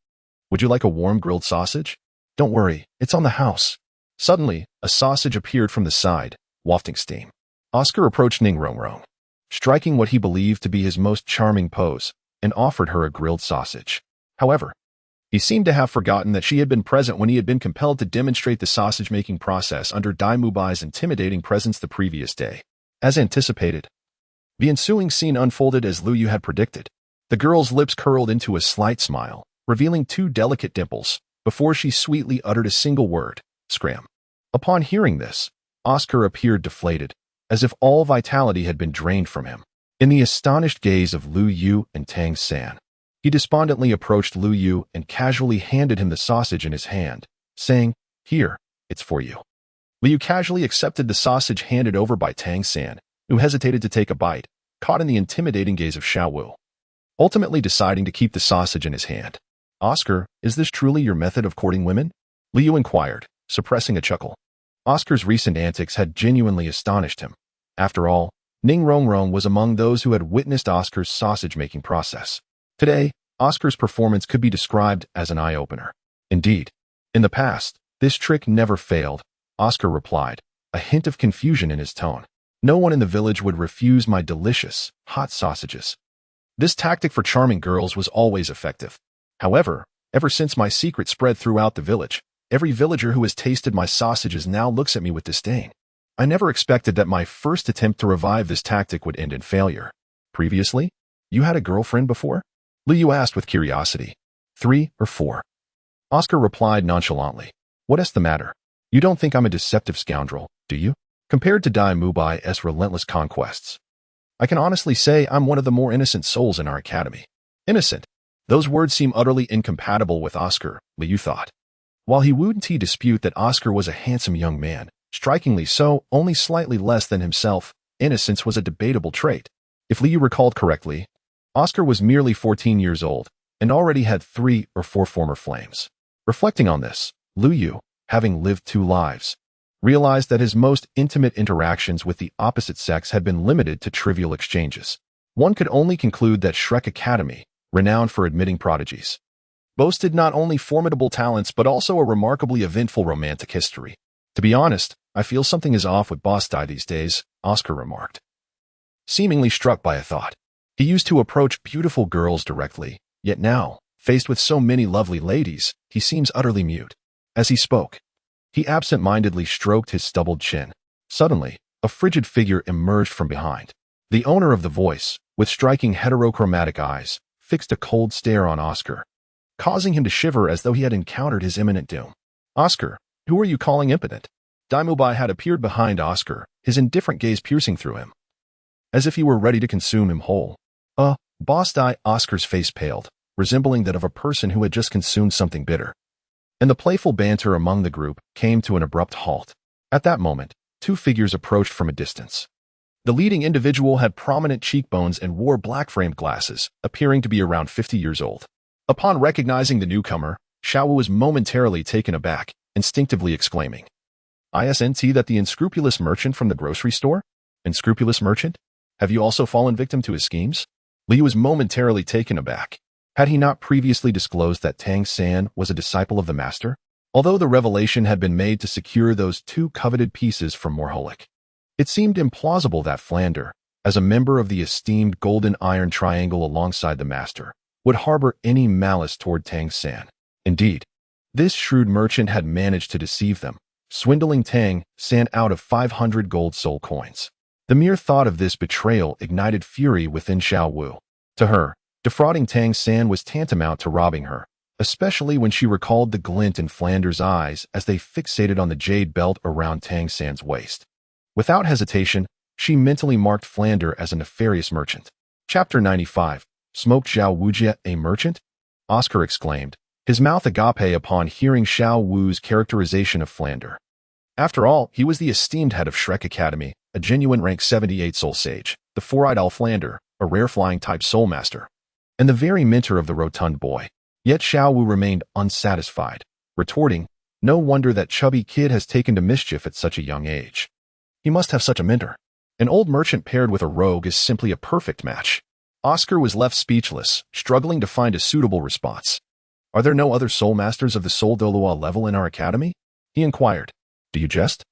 would you like a warm grilled sausage? Don't worry, it's on the house. Suddenly, a sausage appeared from the side, wafting steam. Oscar approached Ning Rongrong, striking what he believed to be his most charming pose, and offered her a grilled sausage. However, he seemed to have forgotten that she had been present when he had been compelled to demonstrate the sausage-making process under Dai Mubai's intimidating presence the previous day. As anticipated, the ensuing scene unfolded as Lu Yu had predicted. The girl's lips curled into a slight smile, revealing 2 delicate dimples, before she sweetly uttered a single word, scram. Upon hearing this, Oscar appeared deflated, as if all vitality had been drained from him. In the astonished gaze of Lu Yu and Tang San, he despondently approached Lu Yu and casually handed him the sausage in his hand, saying, "Here, it's for you." Liu casually accepted the sausage handed over by Tang San, who hesitated to take a bite, caught in the intimidating gaze of Xiao Wu, ultimately deciding to keep the sausage in his hand. "Oscar, is this truly your method of courting women?" Liu inquired, suppressing a chuckle. Oscar's recent antics had genuinely astonished him. After all, Ning Rongrong was among those who had witnessed Oscar's sausage-making process. Today, Oscar's performance could be described as an eye-opener. Indeed, in the past, this trick never failed, Oscar replied, a hint of confusion in his tone. "No one in the village would refuse my delicious, hot sausages." This tactic for charming girls was always effective. However, ever since my secret spread throughout the village, every villager who has tasted my sausages now looks at me with disdain. I never expected that my first attempt to revive this tactic would end in failure. Previously, you had a girlfriend before? Liu asked with curiosity. 3 or 4. Oscar replied nonchalantly. What is the matter? You don't think I'm a deceptive scoundrel, do you? Compared to Dai Mubai's relentless conquests, I can honestly say I'm one of the more innocent souls in our academy. Innocent. Those words seem utterly incompatible with Oscar, Liu thought. While he wouldn't dispute that Oscar was a handsome young man, strikingly so, only slightly less than himself, innocence was a debatable trait. If Liu recalled correctly, Oscar was merely 14 years old and already had 3 or 4 former flames. Reflecting on this, Liu, having lived 2 lives, realized that his most intimate interactions with the opposite sex had been limited to trivial exchanges. One could only conclude that Shrek Academy, renowned for admitting prodigies, boasted not only formidable talents but also a remarkably eventful romantic history. To be honest, I feel something is off with Boss Dai these days, Oscar remarked, seemingly struck by a thought. He used to approach beautiful girls directly, yet now, faced with so many lovely ladies, he seems utterly mute. As he spoke, he absent-mindedly stroked his stubbled chin. Suddenly, a frigid figure emerged from behind. The owner of the voice, with striking heterochromatic eyes, fixed a cold stare on Oscar, causing him to shiver as though he had encountered his imminent doom. Oscar, who are you calling impotent? Dai Mubai had appeared behind Oscar, his indifferent gaze piercing through him, as if he were ready to consume him whole. Boss Dai. Oscar's face paled, resembling that of a person who had just consumed something bitter. And the playful banter among the group came to an abrupt halt. At that moment, 2 figures approached from a distance. The leading individual had prominent cheekbones and wore black-framed glasses, appearing to be around 50 years old. Upon recognizing the newcomer, Xiao Wu was momentarily taken aback, instinctively exclaiming, "Isn't that the unscrupulous merchant from the grocery store? Unscrupulous merchant? Have you also fallen victim to his schemes?" Liu was momentarily taken aback. Had he not previously disclosed that Tang San was a disciple of the master? Although the revelation had been made to secure those 2 coveted pieces from Morholik, it seemed implausible that Flander, as a member of the esteemed Golden Iron Triangle alongside the master, would harbor any malice toward Tang San. Indeed, this shrewd merchant had managed to deceive them, swindling Tang San out of 500 gold soul coins. The mere thought of this betrayal ignited fury within Xiao Wu. To her, defrauding Tang San was tantamount to robbing her, especially when she recalled the glint in Flander's eyes as they fixated on the jade belt around Tang San's waist. Without hesitation, she mentally marked Flander as a nefarious merchant. Chapter 95. Smoked Xiao Wujie, a merchant? Oscar exclaimed, his mouth agape upon hearing Xiao Wu's characterization of Flander. After all, he was the esteemed head of Shrek Academy, a genuine rank 78 soul sage, the four-eyed owl Flander, a rare flying-type soul master, and the very mentor of the rotund boy. Yet Xiao Wu remained unsatisfied, retorting, "No wonder that chubby kid has taken to mischief at such a young age. He must have such a mentor. An old merchant paired with a rogue is simply a perfect match." Oscar was left speechless, struggling to find a suitable response. "Are there no other soul masters of the Soul Dolua level in our academy?" he inquired. "Do you jest?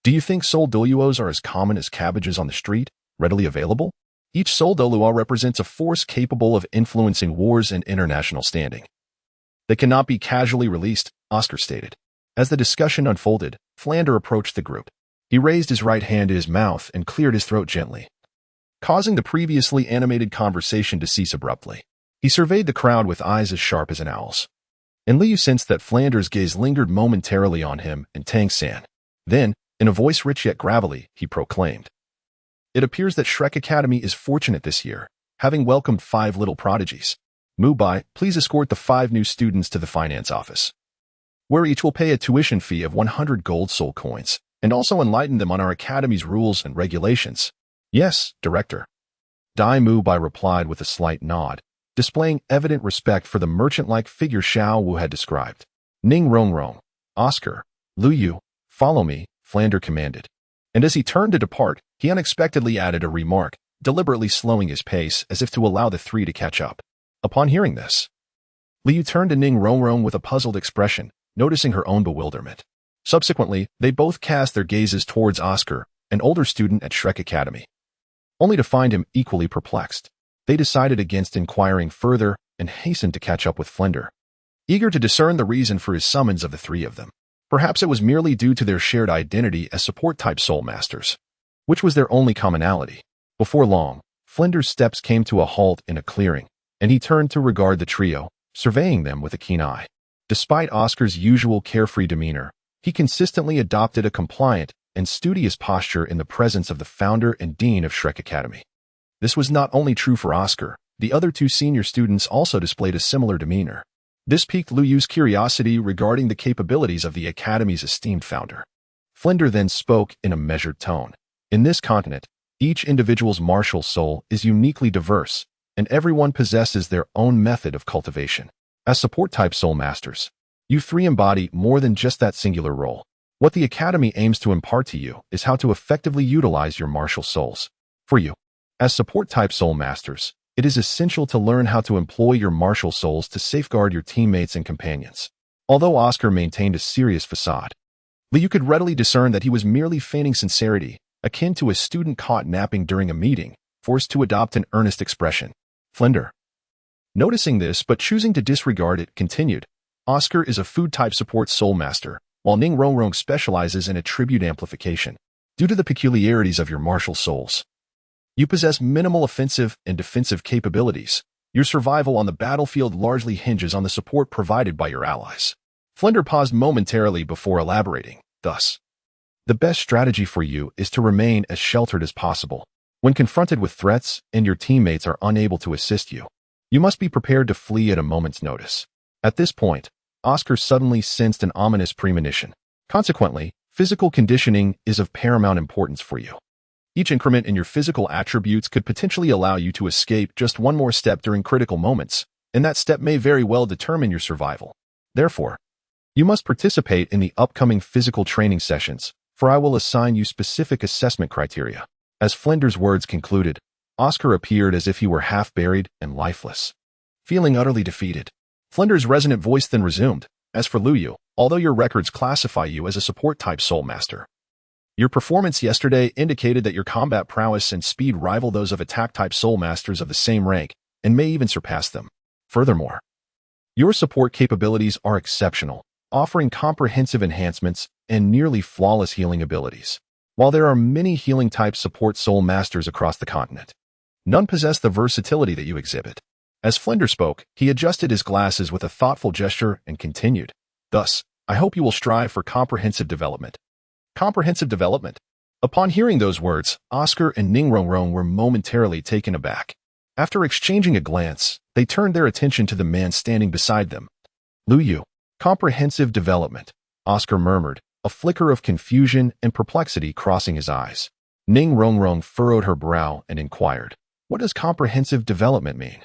Do you think Soul Doluos are as common as cabbages on the street, readily available? Each Soul Dolua represents a force capable of influencing wars and international standing. They cannot be casually released," Oscar stated. As the discussion unfolded, Flander approached the group. He raised his right hand to his mouth and cleared his throat gently, causing the previously animated conversation to cease abruptly. He surveyed the crowd with eyes as sharp as an owl's. And Liu sensed that Flander's gaze lingered momentarily on him and Tang San. Then, in a voice rich yet gravelly, he proclaimed, "It appears that Shrek Academy is fortunate this year, having welcomed 5 little prodigies. Mubai, please escort the 5 new students to the finance office, where each will pay a tuition fee of 100 gold soul coins, and also enlighten them on our academy's rules and regulations." "Yes, Director." Dai Mubai replied with a slight nod, displaying evident respect for the merchant-like figure Xiao Wu had described. "Ning Rongrong, Oscar, Liu, follow me," Flander commanded. And as he turned to depart, he unexpectedly added a remark, deliberately slowing his pace as if to allow the 3 to catch up. Upon hearing this, Liu turned to Ning Rongrong with a puzzled expression, noticing her own bewilderment. Subsequently, they both cast their gazes towards Oscar, an older student at Shrek Academy, only to find him equally perplexed. They decided against inquiring further and hastened to catch up with Flander, eager to discern the reason for his summons of the 3 of them. Perhaps it was merely due to their shared identity as support-type soul masters, which was their only commonality. Before long, Flander's steps came to a halt in a clearing, and he turned to regard the trio, surveying them with a keen eye. Despite Oscar's usual carefree demeanor, He consistently adopted a compliant and studious posture in the presence of the founder and dean of Shrek Academy. This was not only true for Oscar, the other two senior students also displayed a similar demeanor. This piqued Lu Yu's curiosity regarding the capabilities of the Academy's esteemed founder. Flinder then spoke in a measured tone. In this continent, each individual's martial soul is uniquely diverse, and everyone possesses their own method of cultivation. As support-type soul masters, you three embody more than just that singular role. What the Academy aims to impart to you is how to effectively utilize your martial souls. For you, as support-type soul masters, it is essential to learn how to employ your martial souls to safeguard your teammates and companions. Although Oscar maintained a serious facade, Liu could readily discern that he was merely feigning sincerity, akin to a student caught napping during a meeting, forced to adopt an earnest expression. Flinder, noticing this but choosing to disregard it, continued, Oscar is a food-type support soul master, while Ning Rongrong specializes in attribute amplification. Due to the peculiarities of your martial souls, you possess minimal offensive and defensive capabilities. Your survival on the battlefield largely hinges on the support provided by your allies. Flinder paused momentarily before elaborating. Thus, the best strategy for you is to remain as sheltered as possible. When confronted with threats and your teammates are unable to assist you, you must be prepared to flee at a moment's notice. At this point, Oscar suddenly sensed an ominous premonition. Consequently, physical conditioning is of paramount importance for you. Each increment in your physical attributes could potentially allow you to escape just one more step during critical moments, and that step may very well determine your survival. Therefore, you must participate in the upcoming physical training sessions, for I will assign you specific assessment criteria. As Flinder's words concluded, Oscar appeared as if he were half buried and lifeless. Feeling utterly defeated, Flinder's resonant voice then resumed. As for Lu Yu, although your records classify you as a support-type soul master, your performance yesterday indicated that your combat prowess and speed rival those of attack-type soul masters of the same rank, and may even surpass them. Furthermore, your support capabilities are exceptional, offering comprehensive enhancements and nearly flawless healing abilities. While there are many healing-type support soul masters across the continent, none possess the versatility that you exhibit. As Flinder spoke, he adjusted his glasses with a thoughtful gesture and continued. Thus, I hope you will strive for comprehensive development. Comprehensive development. Upon hearing those words, Oscar and Ning Rongrong were momentarily taken aback. After exchanging a glance, they turned their attention to the man standing beside them. Lu Yu. Comprehensive development, Oscar murmured, a flicker of confusion and perplexity crossing his eyes. Ning Rongrong furrowed her brow and inquired, what does comprehensive development mean?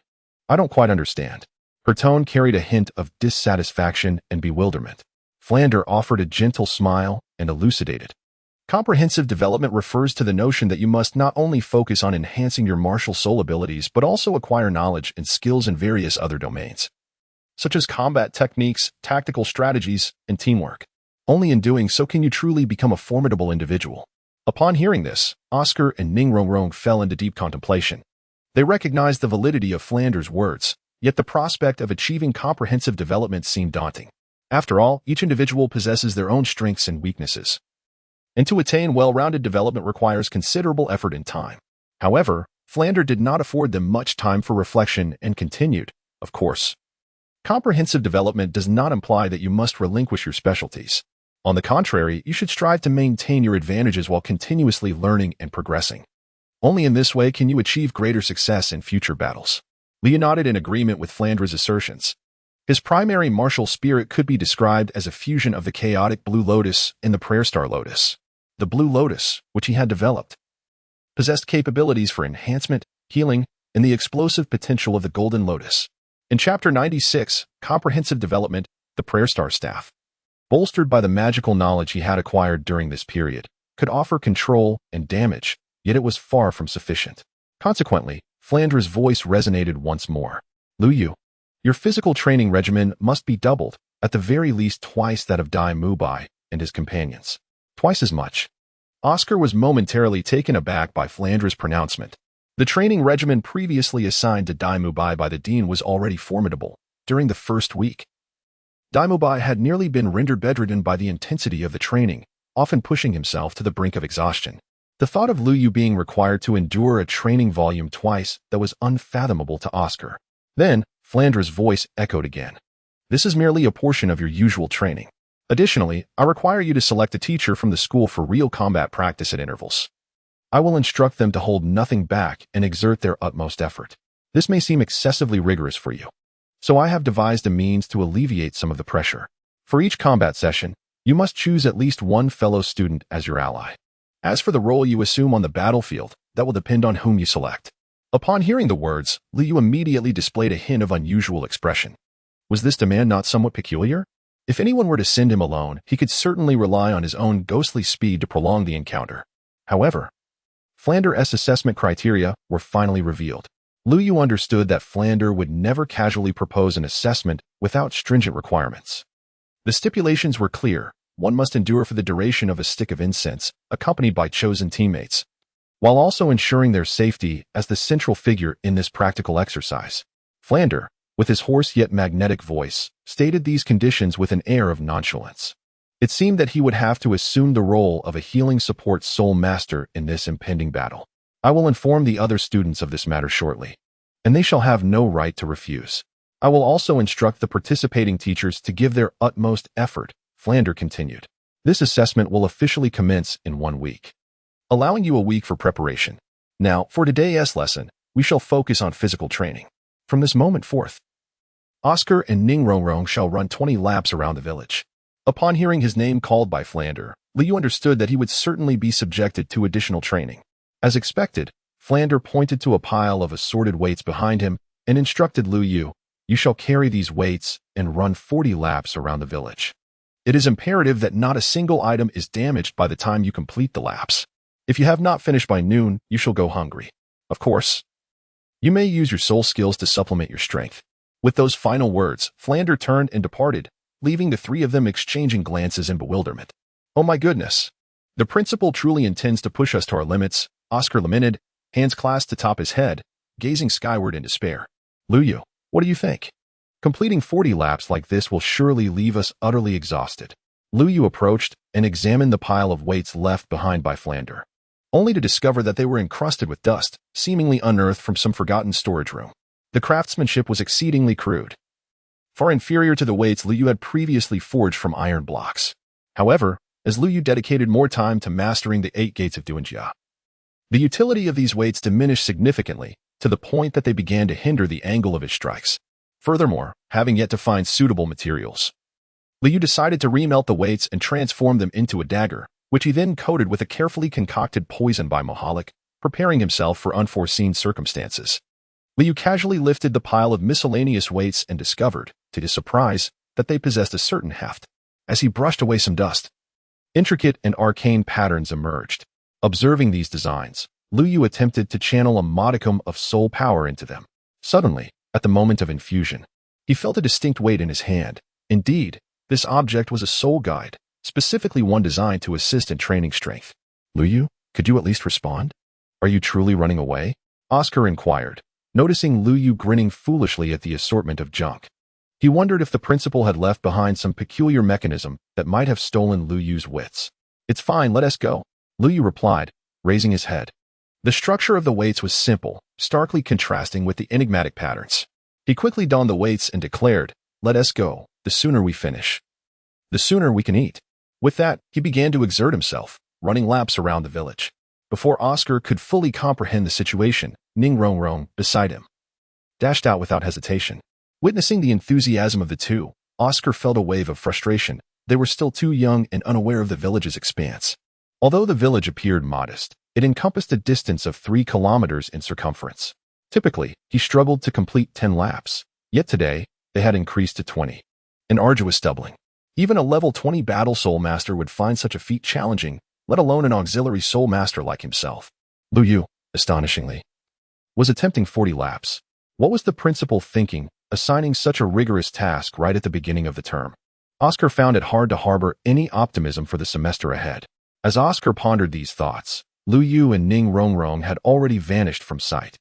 I don't quite understand. Her tone carried a hint of dissatisfaction and bewilderment. Flinder offered a gentle smile and elucidated. Comprehensive development refers to the notion that you must not only focus on enhancing your martial soul abilities but also acquire knowledge and skills in various other domains, such as combat techniques, tactical strategies, and teamwork. Only in doing so can you truly become a formidable individual. Upon hearing this, Oscar and Ning Rongrong fell into deep contemplation. They recognized the validity of Flinder's words, yet the prospect of achieving comprehensive development seemed daunting. After all, each individual possesses their own strengths and weaknesses, and to attain well-rounded development requires considerable effort and time. However, Flinder did not afford them much time for reflection and continued, of course, comprehensive development does not imply that you must relinquish your specialties. On the contrary, you should strive to maintain your advantages while continuously learning and progressing. Only in this way can you achieve greater success in future battles. Liu nodded in agreement with Flinder's assertions. His primary martial spirit could be described as a fusion of the chaotic Blue Lotus and the Prayer Star Lotus. The Blue Lotus, which he had developed, possessed capabilities for enhancement, healing, and the explosive potential of the Golden Lotus. In Chapter 96, Comprehensive Development, the Prayer Star Staff, bolstered by the magical knowledge he had acquired during this period, could offer control and damage, yet it was far from sufficient. Consequently, Flinder's voice resonated once more. Lu Yu, your physical training regimen must be doubled, at the very least twice that of Dai Mubai and his companions. Twice as much. Oscar was momentarily taken aback by Flinder's pronouncement. The training regimen previously assigned to Dai Mubai by the Dean was already formidable. During the first week, Dai Mubai had nearly been rendered bedridden by the intensity of the training, often pushing himself to the brink of exhaustion. The thought of Lu Yu being required to endure a training volume twice that was unfathomable to Oscar. Then, Flinder's voice echoed again. This is merely a portion of your usual training. Additionally, I require you to select a teacher from the school for real combat practice at intervals. I will instruct them to hold nothing back and exert their utmost effort. This may seem excessively rigorous for you, so I have devised a means to alleviate some of the pressure. For each combat session, you must choose at least one fellow student as your ally. As for the role you assume on the battlefield, that will depend on whom you select. Upon hearing the words, Liu immediately displayed a hint of unusual expression. Was this demand not somewhat peculiar? If anyone were to send him alone, he could certainly rely on his own ghostly speed to prolong the encounter. However, Flander's assessment criteria were finally revealed. Liu understood that Flander would never casually propose an assessment without stringent requirements. The stipulations were clear. One must endure for the duration of a stick of incense, accompanied by chosen teammates, while also ensuring their safety as the central figure in this practical exercise. Flander, with his hoarse yet magnetic voice, stated these conditions with an air of nonchalance. It seemed that he would have to assume the role of a healing support soul master in this impending battle. I will inform the other students of this matter shortly, and they shall have no right to refuse. I will also instruct the participating teachers to give their utmost effort, Flander continued. This assessment will officially commence in 1 week, allowing you a week for preparation. Now, for today's lesson, we shall focus on physical training. From this moment forth, Oscar and Ning Rongrong shall run 20 laps around the village. Upon hearing his name called by Flander, Liu understood that he would certainly be subjected to additional training. As expected, Flander pointed to a pile of assorted weights behind him and instructed Liu, "You shall carry these weights and run 40 laps around the village. It is imperative that not a single item is damaged by the time you complete the laps. If you have not finished by noon, you shall go hungry. Of course, you may use your soul skills to supplement your strength." With those final words, Flander turned and departed, leaving the three of them exchanging glances in bewilderment. "Oh my goodness. The principal truly intends to push us to our limits," Oscar lamented, hands clasped atop his head, gazing skyward in despair. "Liu, what do you think? Completing 40 laps like this will surely leave us utterly exhausted." Liu approached and examined the pile of weights left behind by Flander, only to discover that they were encrusted with dust, seemingly unearthed from some forgotten storage room. The craftsmanship was exceedingly crude, far inferior to the weights Liu had previously forged from iron blocks. However, as Liu dedicated more time to mastering the 8 gates of Duanjia, the utility of these weights diminished significantly, to the point that they began to hinder the angle of his strikes. Furthermore, having yet to find suitable materials, Liu decided to remelt the weights and transform them into a dagger, which he then coated with a carefully concocted poison by Mahalik, preparing himself for unforeseen circumstances. Liu casually lifted the pile of miscellaneous weights and discovered, to his surprise, that they possessed a certain heft. As he brushed away some dust, intricate and arcane patterns emerged. Observing these designs, Liu attempted to channel a modicum of soul power into them. Suddenly, at the moment of infusion, he felt a distinct weight in his hand. Indeed, this object was a soul guide, specifically one designed to assist in training strength. "Liu, could you at least respond? Are you truly running away?" Oscar inquired, noticing Liu grinning foolishly at the assortment of junk. He wondered if the principal had left behind some peculiar mechanism that might have stolen Liu's wits. "It's fine, let us go," Liu replied, raising his head. The structure of the weights was simple, starkly contrasting with the enigmatic patterns. He quickly donned the weights and declared, "Let us go. The sooner we finish, the sooner we can eat." With that, he began to exert himself, running laps around the village. Before Oscar could fully comprehend the situation, Ning Rongrong, beside him, dashed out without hesitation. Witnessing the enthusiasm of the two, Oscar felt a wave of frustration. They were still too young and unaware of the village's expanse. Although the village appeared modest, it encompassed a distance of 3 kilometers in circumference. Typically, he struggled to complete 10 laps, yet today, they had increased to 20. An arduous doubling. Even a level 20 battle soul master would find such a feat challenging, let alone an auxiliary soul master like himself. Liu, astonishingly, was attempting 40 laps. What was the principal thinking, assigning such a rigorous task right at the beginning of the term? Oscar found it hard to harbor any optimism for the semester ahead. As Oscar pondered these thoughts, Liu and Ning Rongrong had already vanished from sight.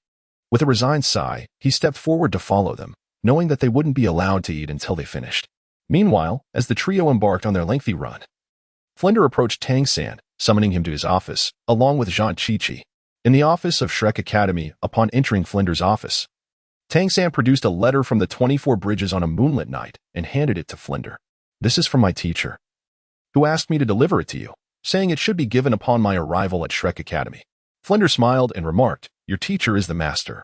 With a resigned sigh, he stepped forward to follow them, knowing that they wouldn't be allowed to eat until they finished. Meanwhile, as the trio embarked on their lengthy run, Flinder approached Tang San, summoning him to his office, along with Zhang Qiqi. In the office of Shrek Academy, upon entering Flinder's office, Tang San produced a letter from the 24 Bridges on a moonlit night and handed it to Flinder. "This is from my teacher. who asked me to deliver it to you, saying it should be given upon my arrival at Shrek Academy. Flinder smiled and remarked, your teacher is the master.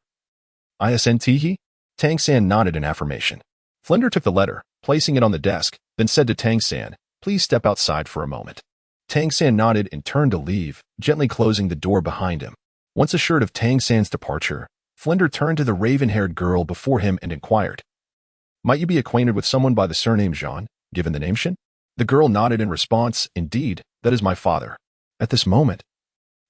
Isn't? Tang San nodded in affirmation. Flinder took the letter, placing it on the desk, then said to Tang San, please step outside for a moment. Tang San nodded and turned to leave, gently closing the door behind him. Once assured of Tang San's departure, Flinder turned to the raven-haired girl before him and inquired, might you be acquainted with someone by the surname Jean, given the name Shin? The girl nodded in response, indeed, that is my father. At this moment,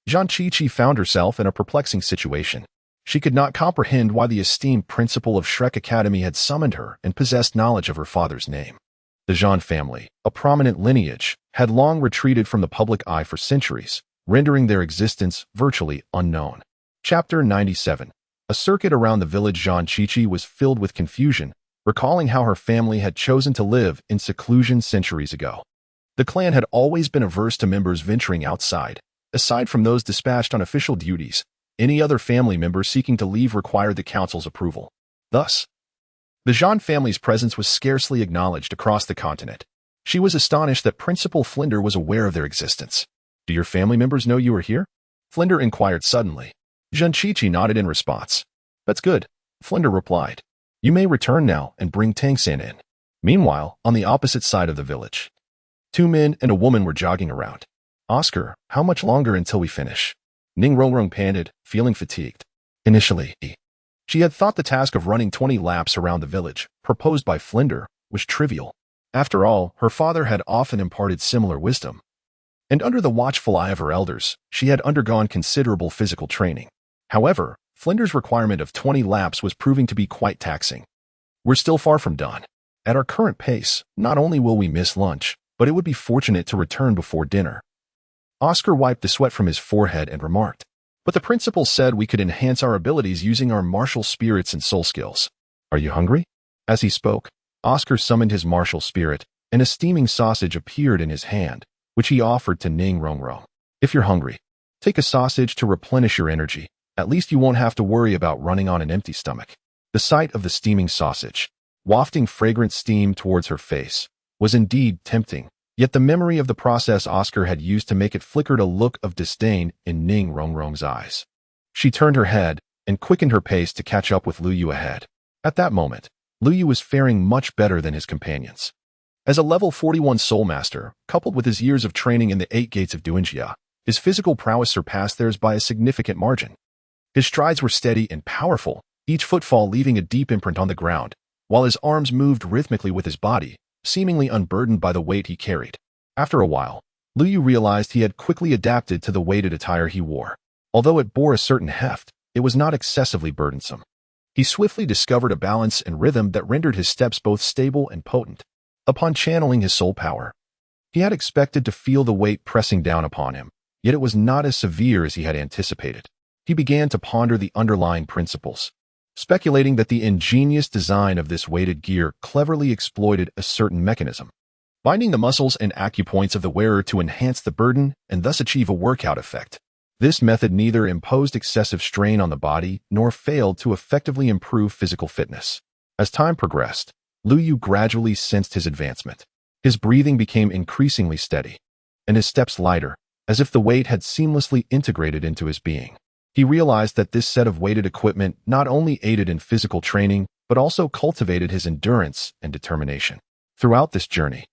Zhang Qiqi found herself in a perplexing situation. She could not comprehend why the esteemed principal of Shrek Academy had summoned her and possessed knowledge of her father's name. The Zhang family, a prominent lineage, had long retreated from the public eye for centuries, rendering their existence virtually unknown. Chapter 97. A circuit around the village Zhang Qiqi was filled with confusion, recalling how her family had chosen to live in seclusion centuries ago. The clan had always been averse to members venturing outside. Aside from those dispatched on official duties, any other family member seeking to leave required the council's approval. Thus, the Zhang family's presence was scarcely acknowledged across the continent. She was astonished that Principal Flinder was aware of their existence. Do your family members know you are here? Flinder inquired suddenly. Zhang Qiqi nodded in response. That's good, Flinder replied. You may return now and bring Tang San in. Meanwhile, on the opposite side of the village, 2 men and a woman were jogging around. Oscar, how much longer until we finish? Ning Rongrong panted, feeling fatigued. Initially, she had thought the task of running 20 laps around the village, proposed by Flinder, was trivial. After all, her father had often imparted similar wisdom. And under the watchful eye of her elders, she had undergone considerable physical training. However, Flinder's requirement of 20 laps was proving to be quite taxing. We're still far from done. At our current pace, not only will we miss lunch, but it would be fortunate to return before dinner. Oscar wiped the sweat from his forehead and remarked, but the principal said we could enhance our abilities using our martial spirits and soul skills. Are you hungry? As he spoke, Oscar summoned his martial spirit, and a steaming sausage appeared in his hand, which he offered to Ning Rongrong. If you're hungry, take a sausage to replenish your energy. At least you won't have to worry about running on an empty stomach. The sight of the steaming sausage, wafting fragrant steam towards her face, was indeed tempting. Yet the memory of the process Oscar had used to make it flickered a look of disdain in Ning Rongrong's eyes. She turned her head and quickened her pace to catch up with Lu Yu ahead. At that moment, Lu Yu was faring much better than his companions. As a level 41 Soul Master, coupled with his years of training in the 8 Gates of Duanjia, his physical prowess surpassed theirs by a significant margin. His strides were steady and powerful, each footfall leaving a deep imprint on the ground, while his arms moved rhythmically with his body, seemingly unburdened by the weight he carried. After a while, Lu Yu realized he had quickly adapted to the weighted attire he wore. Although it bore a certain heft, it was not excessively burdensome. He swiftly discovered a balance and rhythm that rendered his steps both stable and potent. Upon channeling his soul power, he had expected to feel the weight pressing down upon him, yet it was not as severe as he had anticipated. He began to ponder the underlying principles, speculating that the ingenious design of this weighted gear cleverly exploited a certain mechanism, binding the muscles and acupoints of the wearer to enhance the burden and thus achieve a workout effect. This method neither imposed excessive strain on the body nor failed to effectively improve physical fitness. As time progressed, Lu Yu gradually sensed his advancement. His breathing became increasingly steady, and his steps lighter, as if the weight had seamlessly integrated into his being. He realized that this set of weighted equipment not only aided in physical training, but also cultivated his endurance and determination. Throughout this journey,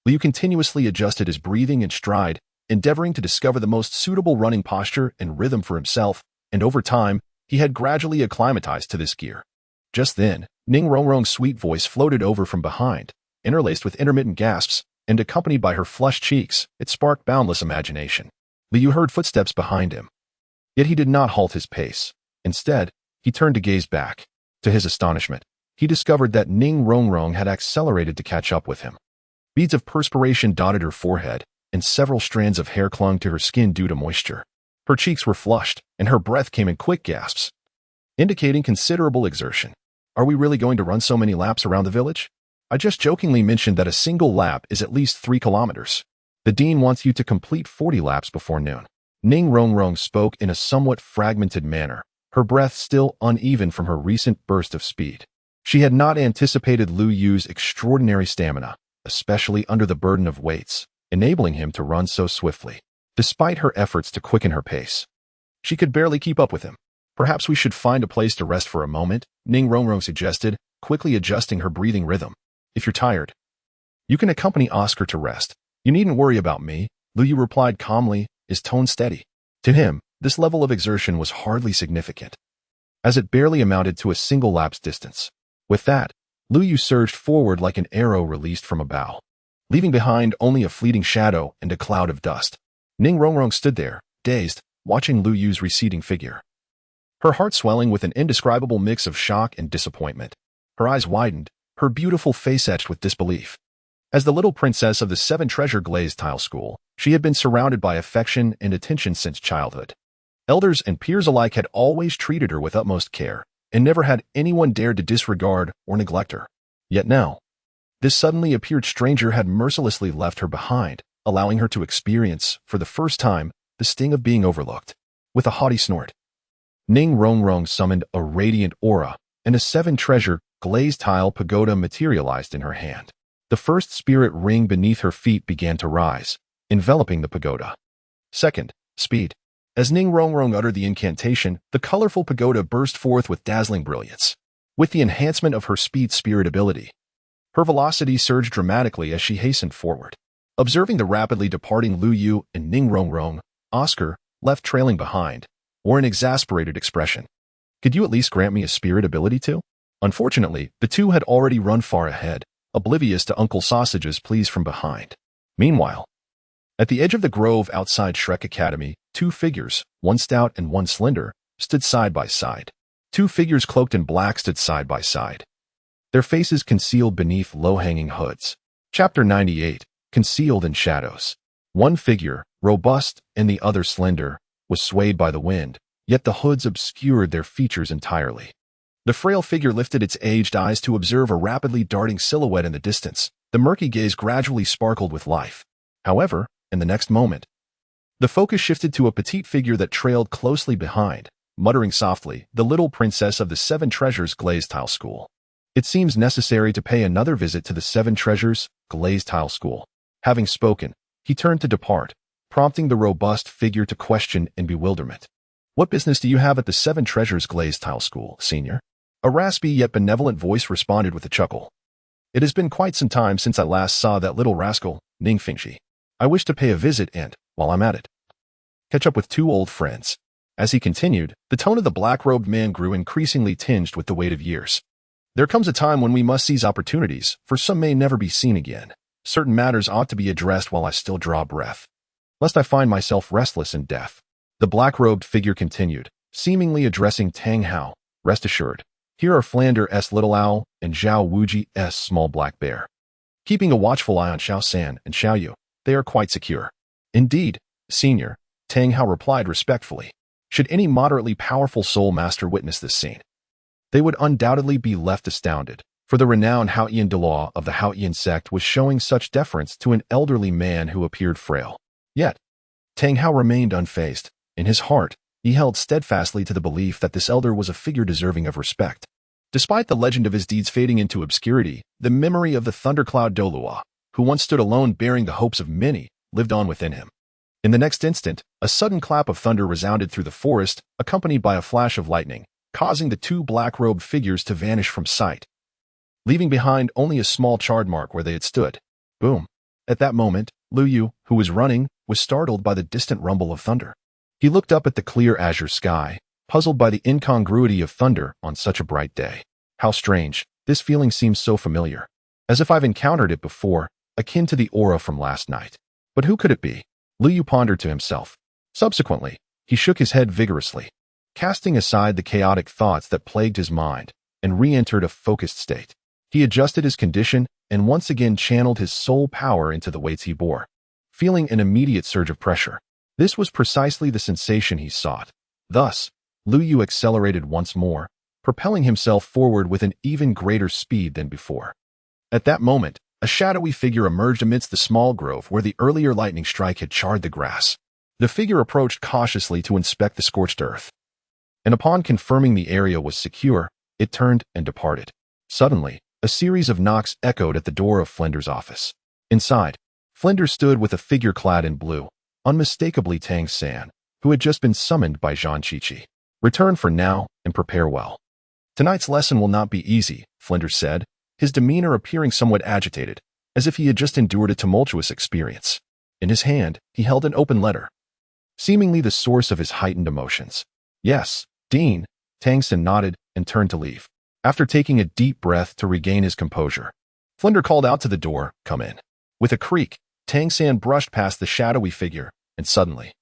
Liu continuously adjusted his breathing and stride, endeavoring to discover the most suitable running posture and rhythm for himself, and over time, he had gradually acclimatized to this gear. Just then, Ning Rongrong's sweet voice floated over from behind, interlaced with intermittent gasps, and accompanied by her flushed cheeks, it sparked boundless imagination. Liu heard footsteps behind him. Yet he did not halt his pace. Instead, he turned to gaze back. To his astonishment, he discovered that Ning Rongrong had accelerated to catch up with him. Beads of perspiration dotted her forehead, and several strands of hair clung to her skin due to moisture. Her cheeks were flushed, and her breath came in quick gasps, indicating considerable exertion. Are we really going to run so many laps around the village? I just jokingly mentioned that a single lap is at least 3 kilometers. The dean wants you to complete 40 laps before noon. Ning Rongrong spoke in a somewhat fragmented manner, her breath still uneven from her recent burst of speed. She had not anticipated Lu Yu's extraordinary stamina, especially under the burden of weights, enabling him to run so swiftly. Despite her efforts to quicken her pace, she could barely keep up with him. Perhaps we should find a place to rest for a moment, Ning Rongrong suggested, quickly adjusting her breathing rhythm. If you're tired, you can accompany Oscar to rest. You needn't worry about me, Lu Yu replied calmly, his tone steady. To him, this level of exertion was hardly significant, as it barely amounted to a single lapse distance. With that, Lu Yu surged forward like an arrow released from a bow, leaving behind only a fleeting shadow and a cloud of dust. Ning Rongrong stood there, dazed, watching Lu Yu's receding figure, her heart swelling with an indescribable mix of shock and disappointment. Her eyes widened, her beautiful face etched with disbelief. As the little princess of the Seven Treasure Glazed Tile School, she had been surrounded by affection and attention since childhood. Elders and peers alike had always treated her with utmost care, and never had anyone dared to disregard or neglect her. Yet now, this suddenly appeared stranger had mercilessly left her behind, allowing her to experience, for the first time, the sting of being overlooked. With a haughty snort, Ning Rongrong summoned a radiant aura, and a seven-treasure glazed tile pagoda materialized in her hand. The first spirit ring beneath her feet began to rise, enveloping the pagoda. Second, speed. As Ning Rongrong uttered the incantation, the colorful pagoda burst forth with dazzling brilliance. With the enhancement of her speed spirit ability, her velocity surged dramatically as she hastened forward. Observing the rapidly departing Lu Yu and Ning Rongrong, Oscar, left trailing behind, wore an exasperated expression. Could you at least grant me a spirit ability too? Unfortunately, the two had already run far ahead, oblivious to Uncle Sausage's pleas from behind. Meanwhile, at the edge of the grove outside Shrek Academy, two figures, one stout and one slender, stood side by side. Two figures cloaked in black stood side by side, their faces concealed beneath low-hanging hoods. Chapter 98, Concealed in Shadows. One figure, robust and the other slender, was swayed by the wind, yet the hoods obscured their features entirely. The frail figure lifted its aged eyes to observe a rapidly darting silhouette in the distance. The murky gaze gradually sparkled with life. However, in the next moment, the focus shifted to a petite figure that trailed closely behind, muttering softly, the little princess of the Seven Treasures Glazed Tile School. It seems necessary to pay another visit to the Seven Treasures Glazed Tile School. Having spoken, he turned to depart, prompting the robust figure to question in bewilderment. What business do you have at the Seven Treasures Glazed Tile School, senior? A raspy yet benevolent voice responded with a chuckle. It has been quite some time since I last saw that little rascal, Ning Fingxi. I wish to pay a visit and, while I'm at it, catch up with two old friends. As he continued, the tone of the black-robed man grew increasingly tinged with the weight of years. There comes a time when we must seize opportunities, for some may never be seen again. Certain matters ought to be addressed while I still draw breath, lest I find myself restless in death. The black-robed figure continued, seemingly addressing Tang Hao. Rest assured, here are Flander S. Little Owl and Zhao Wuji S. Small Black Bear. Keeping a watchful eye on Xiao San and Xiao Yu, they are quite secure. Indeed, senior, Tang Hao replied respectfully. Should any moderately powerful soul master witness this scene, they would undoubtedly be left astounded, for the renowned Haoyan Delaw of the Haoyan sect was showing such deference to an elderly man who appeared frail. Yet, Tang Hao remained unfazed. In his heart, he held steadfastly to the belief that this elder was a figure deserving of respect. Despite the legend of his deeds fading into obscurity, the memory of the Thundercloud Dolua, who once stood alone bearing the hopes of many, lived on within him. In the next instant, a sudden clap of thunder resounded through the forest, accompanied by a flash of lightning, causing the two black-robed figures to vanish from sight, leaving behind only a small charred mark where they had stood. Boom. At that moment, Lu Yu, who was running, was startled by the distant rumble of thunder. He looked up at the clear azure sky, puzzled by the incongruity of thunder on such a bright day. How strange, this feeling seems so familiar, as if I've encountered it before, akin to the aura from last night. But who could it be? Lu Yu pondered to himself. Subsequently, he shook his head vigorously, casting aside the chaotic thoughts that plagued his mind, and re-entered a focused state. He adjusted his condition and once again channeled his soul power into the weights he bore, feeling an immediate surge of pressure. This was precisely the sensation he sought. Thus, Lu Yu accelerated once more, propelling himself forward with an even greater speed than before. At that moment, a shadowy figure emerged amidst the small grove where the earlier lightning strike had charred the grass. The figure approached cautiously to inspect the scorched earth, and upon confirming the area was secure, it turned and departed. Suddenly, a series of knocks echoed at the door of Flender's office. Inside, Flinders stood with a figure clad in blue, unmistakably Tang San, who had just been summoned by Zhang Qiqi. Return for now and prepare well. Tonight's lesson will not be easy, Flinders said, his demeanor appearing somewhat agitated, as if he had just endured a tumultuous experience. In his hand, he held an open letter, seemingly the source of his heightened emotions. Yes, Dean, Tang San nodded and turned to leave. After taking a deep breath to regain his composure, Flinders called out to the door, "Come in." With a creak, Tang San brushed past the shadowy figure, and suddenly,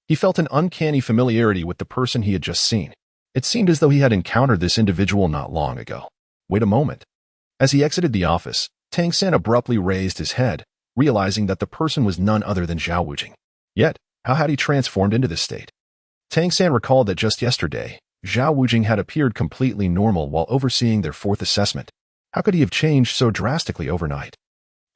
he felt an uncanny familiarity with the person he had just seen. It seemed as though he had encountered this individual not long ago. Wait a moment. As he exited the office, Tang San abruptly raised his head, realizing that the person was none other than Zhao Wujing. Yet, how had he transformed into this state? Tang San recalled that just yesterday, Zhao Wujing had appeared completely normal while overseeing their fourth assessment. How could he have changed so drastically overnight?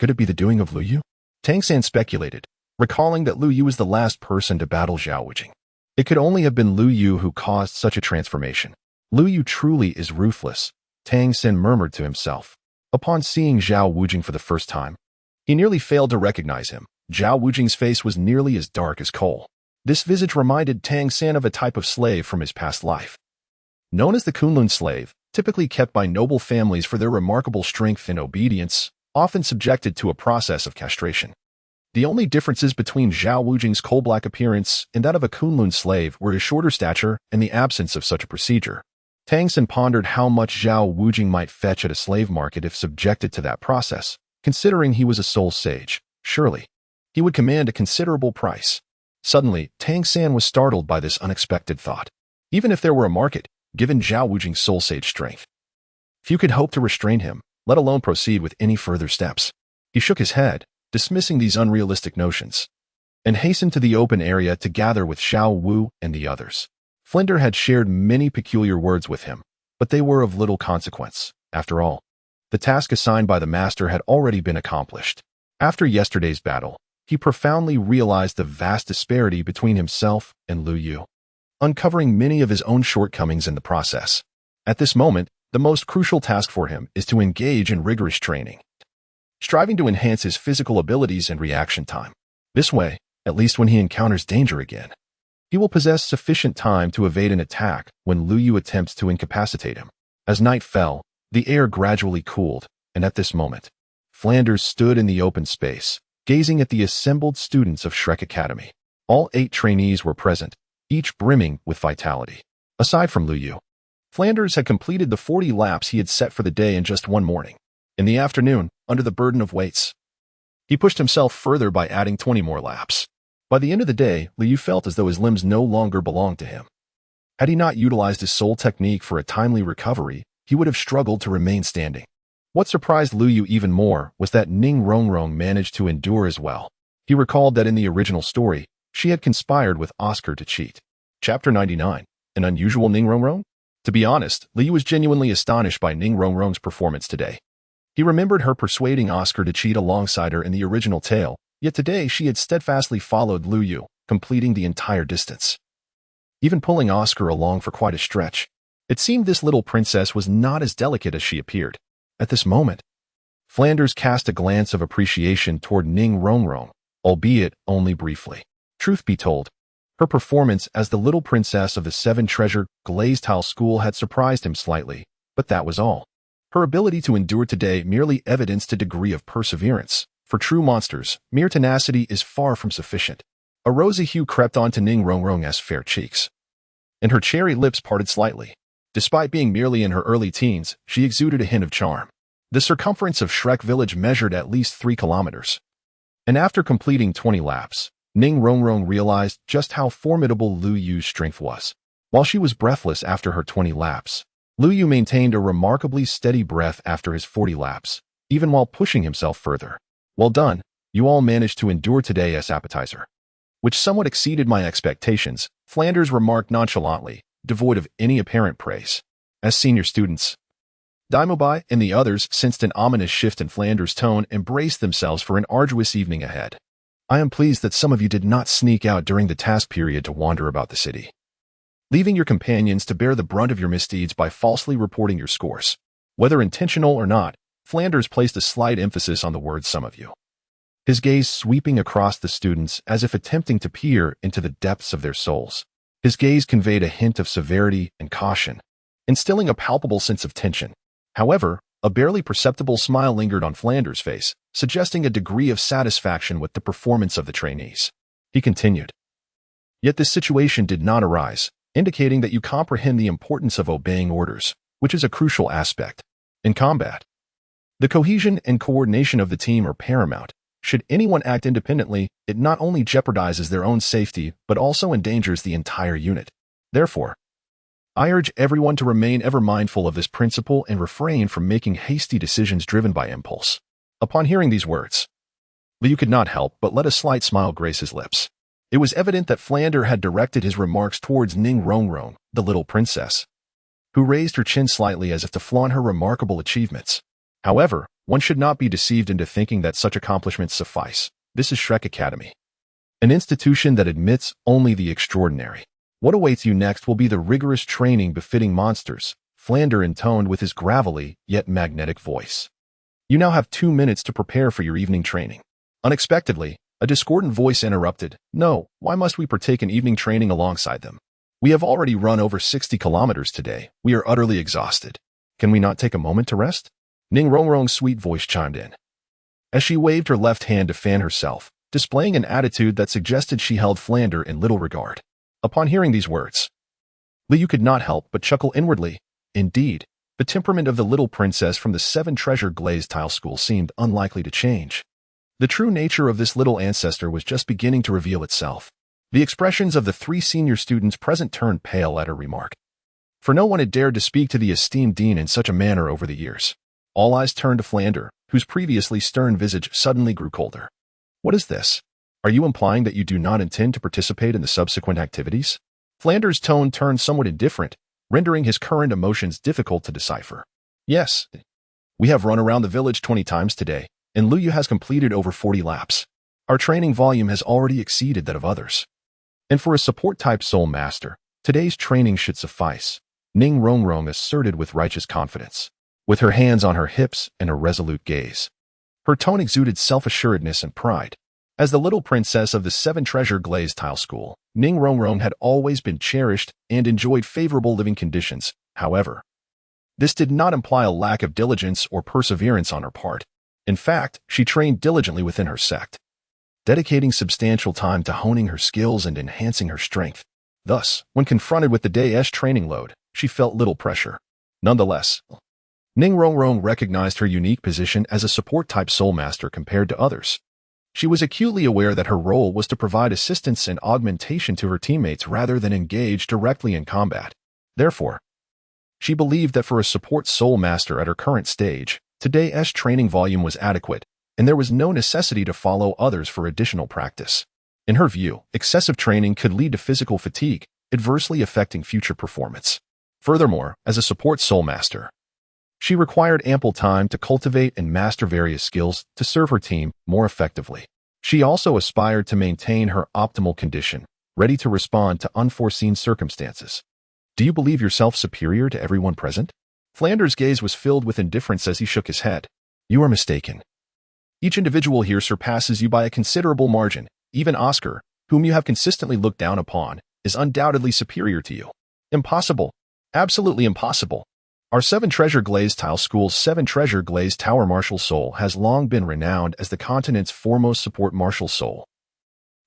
Could it be the doing of Lu Yu? Tang San speculated, recalling that Lu Yu was the last person to battle Zhao Wujing. It could only have been Lu Yu who caused such a transformation. Lu Yu truly is ruthless, Tang San murmured to himself. Upon seeing Zhao Wujing for the first time, he nearly failed to recognize him. Zhao Wujing's face was nearly as dark as coal. This visage reminded Tang San of a type of slave from his past life. Known as the Kunlun slave, typically kept by noble families for their remarkable strength and obedience, often subjected to a process of castration. The only differences between Zhao Wujing's coal-black appearance and that of a Kunlun slave were his shorter stature and the absence of such a procedure. Tang San pondered how much Zhao Wujing might fetch at a slave market if subjected to that process. Considering he was a soul sage, surely he would command a considerable price. Suddenly, Tang San was startled by this unexpected thought. Even if there were a market, given Zhao Wujing's soul sage strength, few could hope to restrain him, let alone proceed with any further steps. He shook his head, dismissing these unrealistic notions, and hastened to the open area to gather with Xiao Wu and the others. Flinders had shared many peculiar words with him, but they were of little consequence. After all, the task assigned by the master had already been accomplished. After yesterday's battle, he profoundly realized the vast disparity between himself and Lu Yu, uncovering many of his own shortcomings in the process. At this moment, the most crucial task for him is to engage in rigorous training, striving to enhance his physical abilities and reaction time. This way, at least when he encounters danger again, he will possess sufficient time to evade an attack when Lu Yu attempts to incapacitate him. As night fell, the air gradually cooled, and at this moment, Flinders stood in the open space, gazing at the assembled students of Shrek Academy. All 8 trainees were present, each brimming with vitality. Aside from Lu Yu, Flinders had completed the 40 laps he had set for the day in just one morning. In the afternoon, under the burden of weights, he pushed himself further by adding 20 more laps. By the end of the day, Lu Yu felt as though his limbs no longer belonged to him. Had he not utilized his soul technique for a timely recovery, he would have struggled to remain standing. What surprised Lu Yu even more was that Ning Rongrong managed to endure as well. He recalled that in the original story, she had conspired with Oscar to cheat. Chapter 99. An unusual Ning Rongrong? To be honest, Lu Yu was genuinely astonished by Ning Rongrong's performance today. He remembered her persuading Oscar to cheat alongside her in the original tale, yet today she had steadfastly followed Lu Yu, completing the entire distance, even pulling Oscar along for quite a stretch. It seemed this little princess was not as delicate as she appeared. At this moment, Flinders cast a glance of appreciation toward Ning Rongrong, albeit only briefly. Truth be told, her performance as the little princess of the 7-treasure glazed tile school had surprised him slightly, but that was all. Her ability to endure today merely evidenced a degree of perseverance. For true monsters, mere tenacity is far from sufficient. A rosy hue crept onto Ning Rongrong's fair cheeks, and her cherry lips parted slightly. Despite being merely in her early teens, she exuded a hint of charm. The circumference of Shrek Village measured at least 3 kilometers. And after completing 20 laps, Ning Rongrong realized just how formidable Lu Yu's strength was. While she was breathless after her 20 laps, Lu Yu maintained a remarkably steady breath after his 40 laps, even while pushing himself further. Well done, you all managed to endure today as appetizer. Which somewhat exceeded my expectations, Flinders remarked nonchalantly, devoid of any apparent praise. As senior students, Daimobai and the others sensed an ominous shift in Flinders' tone and braced themselves for an arduous evening ahead. I am pleased that some of you did not sneak out during the task period to wander about the city, leaving your companions to bear the brunt of your misdeeds by falsely reporting your scores. Whether intentional or not, Flinders placed a slight emphasis on the words some of you. his gaze sweeping across the students as if attempting to peer into the depths of their souls. His gaze conveyed a hint of severity and caution, instilling a palpable sense of tension. However, a barely perceptible smile lingered on Flanders' face, suggesting a degree of satisfaction with the performance of the trainees. He continued, "Yet this situation did not arise, indicating that you comprehend the importance of obeying orders, which is a crucial aspect in combat. The cohesion and coordination of the team are paramount. Should anyone act independently, it not only jeopardizes their own safety, but also endangers the entire unit. Therefore, I urge everyone to remain ever mindful of this principle and refrain from making hasty decisions driven by impulse." Upon hearing these words, Liu could not help but let a slight smile grace his lips. It was evident that Flander had directed his remarks towards Ning Rongrong, the little princess, who raised her chin slightly as if to flaunt her remarkable achievements. However, one should not be deceived into thinking that such accomplishments suffice. This is Shrek Academy, an institution that admits only the extraordinary. What awaits you next will be the rigorous training befitting monsters, Flander intoned with his gravelly yet magnetic voice. You now have 2 minutes to prepare for your evening training. Unexpectedly, a discordant voice interrupted. No, why must we partake in evening training alongside them? We have already run over 60 kilometers today. We are utterly exhausted. Can we not take a moment to rest? Ning Rongrong's sweet voice chimed in, as she waved her left hand to fan herself, displaying an attitude that suggested she held Flander in little regard. Upon hearing these words, Liu could not help but chuckle inwardly. Indeed, the temperament of the little princess from the Seven Treasure Glazed Tile School seemed unlikely to change. The true nature of this little ancestor was just beginning to reveal itself. The expressions of the 3 senior students present turned pale at her remark, for no one had dared to speak to the esteemed dean in such a manner over the years. All eyes turned to Flander, whose previously stern visage suddenly grew colder. What is this? Are you implying that you do not intend to participate in the subsequent activities? Flander's tone turned somewhat indifferent, rendering his current emotions difficult to decipher. Yes, we have run around the village 20 times today, and Liu has completed over 40 laps. Our training volume has already exceeded that of others. And for a support-type soul master, today's training should suffice, Ning Rongrong asserted with righteous confidence, with her hands on her hips and a resolute gaze. Her tone exuded self-assuredness and pride. As the little princess of the Seven Treasure Glazed Tile School, Ning Rongrong had always been cherished and enjoyed favorable living conditions. However, this did not imply a lack of diligence or perseverance on her part. In fact, she trained diligently within her sect, dedicating substantial time to honing her skills and enhancing her strength. Thus, when confronted with the day's training load, she felt little pressure. Nonetheless, Ning Rongrong recognized her unique position as a support-type soul master compared to others. She was acutely aware that her role was to provide assistance and augmentation to her teammates rather than engage directly in combat. Therefore, she believed that for a support soul master at her current stage, today's training volume was adequate, and there was no necessity to follow others for additional practice. In her view, excessive training could lead to physical fatigue, adversely affecting future performance. Furthermore, as a support soul master, she required ample time to cultivate and master various skills to serve her team more effectively. She also aspired to maintain her optimal condition, ready to respond to unforeseen circumstances. Do you believe yourself superior to everyone present? Flander's gaze was filled with indifference as he shook his head. You are mistaken. Each individual here surpasses you by a considerable margin. Even Oscar, whom you have consistently looked down upon, is undoubtedly superior to you. Impossible. Absolutely impossible. Our Seven Treasure Glazed Tile School's Seven Treasure Glazed Tower Martial Soul has long been renowned as the continent's foremost support martial soul.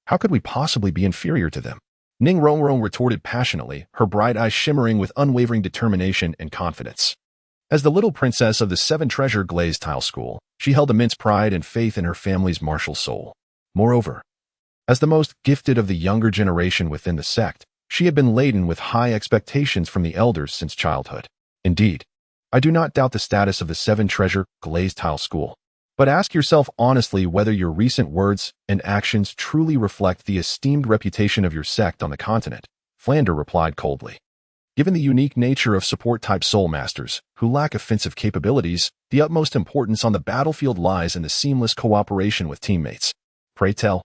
How could we possibly be inferior to them? Ning Rongrong retorted passionately, her bright eyes shimmering with unwavering determination and confidence. As the little princess of the Seven Treasure Glazed Tile School, she held immense pride and faith in her family's martial soul. Moreover, as the most gifted of the younger generation within the sect, she had been laden with high expectations from the elders since childhood. Indeed, I do not doubt the status of the Seven Treasure Glazed Tile School, but ask yourself honestly whether your recent words and actions truly reflect the esteemed reputation of your sect on the continent. Flander replied coldly. Given the unique nature of support-type soul masters, who lack offensive capabilities, the utmost importance on the battlefield lies in the seamless cooperation with teammates. Pray tell,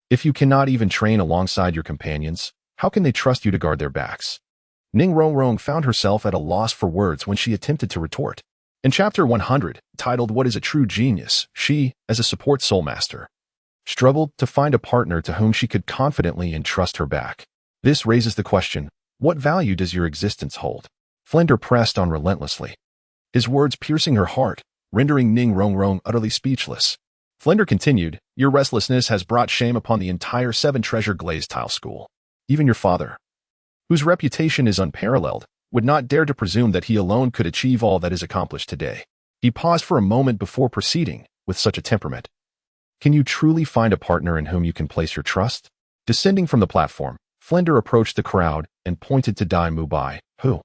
if you cannot even train alongside your companions, how can they trust you to guard their backs? Ning Rongrong found herself at a loss for words when she attempted to retort. In Chapter 100, titled What is a True Genius, she, as a support soul master, struggled to find a partner to whom she could confidently entrust her back. This raises the question, what value does your existence hold? Flinder pressed on relentlessly, his words piercing her heart, rendering Ning Rongrong utterly speechless. Flinder continued, your restlessness has brought shame upon the entire Seven Treasure Glazed Tile School. Even your father, whose reputation is unparalleled, would not dare to presume that he alone could achieve all that is accomplished today. He paused for a moment before proceeding, with such a temperament. Can you truly find a partner in whom you can place your trust? Descending from the platform, Flinder approached the crowd and pointed to Dai Mubai, who,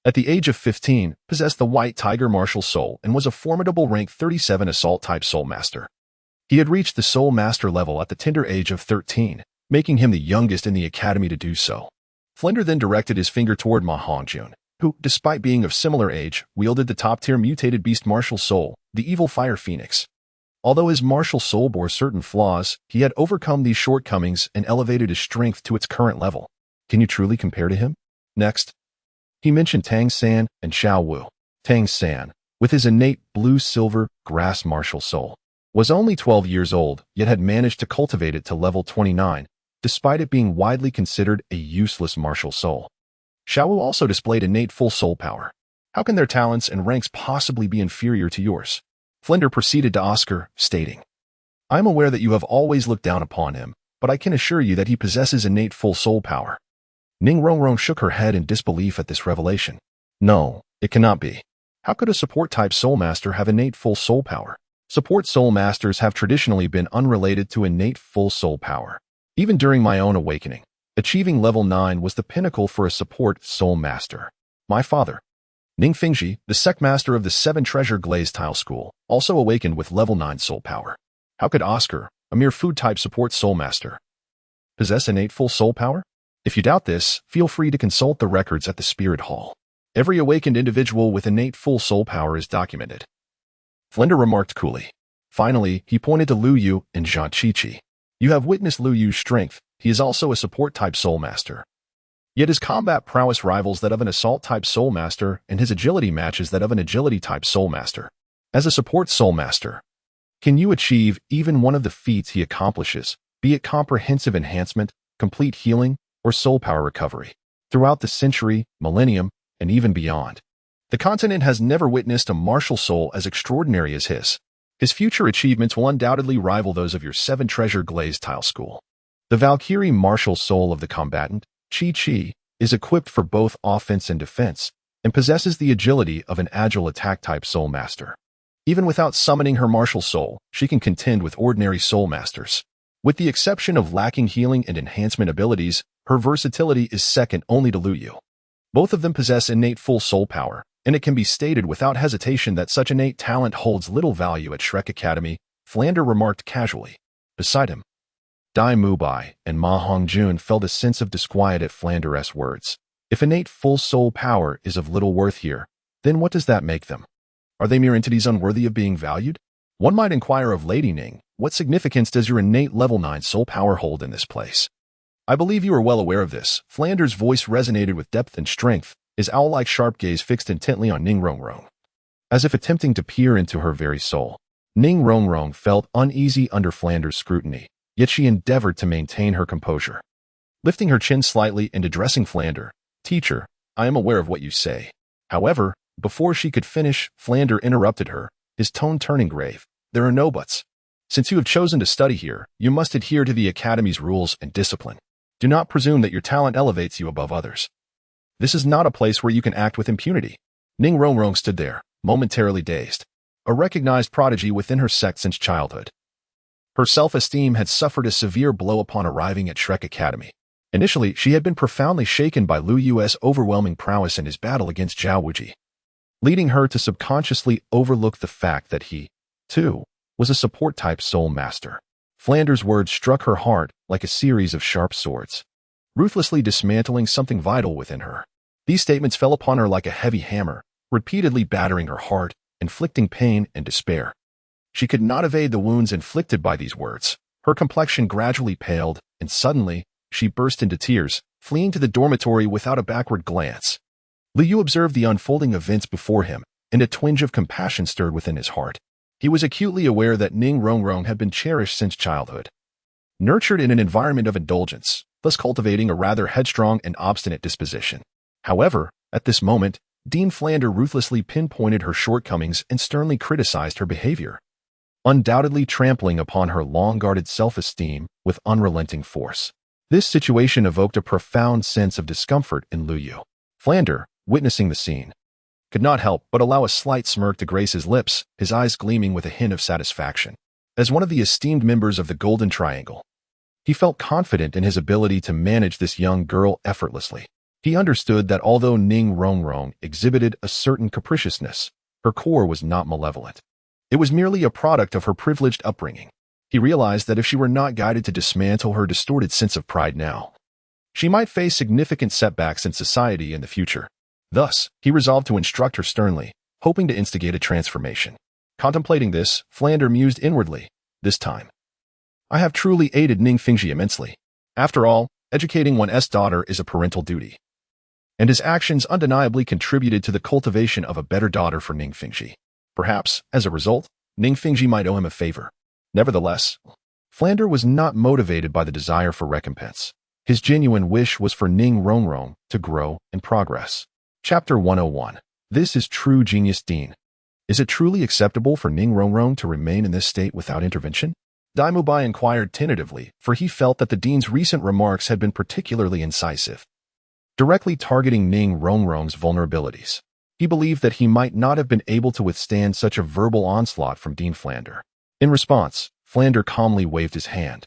at the age of 15, possessed the White Tiger Martial Soul and was a formidable rank 37 Assault-type Soul Master. He had reached the Soul Master level at the tender age of 13, making him the youngest in the academy to do so. Flinder then directed his finger toward Ma Hongjun, who, despite being of similar age, wielded the top-tier mutated beast Martial Soul, the Evil Fire Phoenix. Although his martial soul bore certain flaws, he had overcome these shortcomings and elevated his strength to its current level. Can you truly compare to him? Next, he mentioned Tang San and Xiao Wu. Tang San, with his innate blue-silver grass martial soul, was only 12 years old, yet had managed to cultivate it to level 29, despite it being widely considered a useless martial soul. Xiao Wu also displayed innate full soul power. How can their talents and ranks possibly be inferior to yours? Flinder proceeded to Oscar, stating, I am aware that you have always looked down upon him, but I can assure you that he possesses innate full soul power. Ning Rongrong shook her head in disbelief at this revelation. No, it cannot be. How could a support-type soul master have innate full soul power? Support soul masters have traditionally been unrelated to innate full soul power. Even during my own awakening, achieving level 9 was the pinnacle for a support soul master. My father, Ning Fingji, the sect master of the Seven Treasure Glazed Tile School, also awakened with level 9 soul power. How could Oscar, a mere food-type support soul master, possess innate full soul power? If you doubt this, feel free to consult the records at the Spirit Hall. Every awakened individual with innate full soul power is documented. Flinder remarked coolly. Finally, he pointed to Lu Yu and Zhang Qiqi. You have witnessed Lu Yu's strength. He is also a support-type soul master. Yet his combat prowess rivals that of an assault-type soul master, and his agility matches that of an agility-type soul master. As a support soul master, can you achieve even one of the feats he accomplishes, be it comprehensive enhancement, complete healing, or soul power recovery? Throughout the century, millennium, and even beyond, the continent has never witnessed a martial soul as extraordinary as his. His future achievements will undoubtedly rival those of your Seven Treasure Glazed Tile School. The Valkyrie martial soul of the combatant, Qiqi, is equipped for both offense and defense, and possesses the agility of an agile attack-type soul master. Even without summoning her martial soul, she can contend with ordinary soul masters. With the exception of lacking healing and enhancement abilities, her versatility is second only to Lu Yu. Both of them possess innate full soul power, and it can be stated without hesitation that such innate talent holds little value at Shrek Academy, Flinder remarked casually. Beside him, Dai Mubai and Ma Hongjun felt a sense of disquiet at Flinder's words. If innate full soul power is of little worth here, then what does that make them? Are they mere entities unworthy of being valued? One might inquire of Lady Ning, what significance does your innate level 9 soul power hold in this place? I believe you are well aware of this. Flinder's voice resonated with depth and strength, his owl-like sharp gaze fixed intently on Ning Rongrong. As if attempting to peer into her very soul, Ning Rongrong felt uneasy under Flinder's scrutiny, yet she endeavored to maintain her composure. Lifting her chin slightly and addressing Flinder, Teacher, I am aware of what you say. However, before she could finish, Flinder interrupted her, his tone turning grave. There are no buts. Since you have chosen to study here, you must adhere to the Academy's rules and discipline. Do not presume that your talent elevates you above others. This is not a place where you can act with impunity. Ning Rongrong stood there, momentarily dazed, a recognized prodigy within her sect since childhood. Her self-esteem had suffered a severe blow upon arriving at Shrek Academy. Initially, she had been profoundly shaken by Lu Yu's overwhelming prowess in his battle against Zhao Wuji, leading her to subconsciously overlook the fact that he, too, was a support-type soul master. Flinder's words struck her heart like a series of sharp swords, ruthlessly dismantling something vital within her. These statements fell upon her like a heavy hammer, repeatedly battering her heart, inflicting pain and despair. She could not evade the wounds inflicted by these words. Her complexion gradually paled, and suddenly, she burst into tears, fleeing to the dormitory without a backward glance. Lu Yu observed the unfolding events before him, and a twinge of compassion stirred within his heart. He was acutely aware that Ning Rongrong had been cherished since childhood, nurtured in an environment of indulgence, thus cultivating a rather headstrong and obstinate disposition. However, at this moment, Dean Flander ruthlessly pinpointed her shortcomings and sternly criticized her behavior, undoubtedly trampling upon her long-guarded self-esteem with unrelenting force. This situation evoked a profound sense of discomfort in Lu Yu. Flander, witnessing the scene, could not help but allow a slight smirk to grace his lips, his eyes gleaming with a hint of satisfaction. As one of the esteemed members of the Golden Triangle, he felt confident in his ability to manage this young girl effortlessly. He understood that although Ning Rongrong exhibited a certain capriciousness, her core was not malevolent. It was merely a product of her privileged upbringing. He realized that if she were not guided to dismantle her distorted sense of pride now, she might face significant setbacks in society in the future. Thus, he resolved to instruct her sternly, hoping to instigate a transformation. Contemplating this, Flander mused inwardly, this time, I have truly aided Ning Fingji immensely. After all, educating one's daughter is a parental duty, and his actions undeniably contributed to the cultivation of a better daughter for Ning Fingji. Perhaps, as a result, Ning Fingji might owe him a favor. Nevertheless, Flander was not motivated by the desire for recompense. His genuine wish was for Ning Rongrong to grow and progress. Chapter 101. This is true genius Dean. Is it truly acceptable for Ning Rongrong to remain in this state without intervention? Dai Mubai inquired tentatively, for he felt that the Dean's recent remarks had been particularly incisive, directly targeting Ning Rongrong's vulnerabilities. He believed that he might not have been able to withstand such a verbal onslaught from Dean Flander. In response, Flander calmly waved his hand,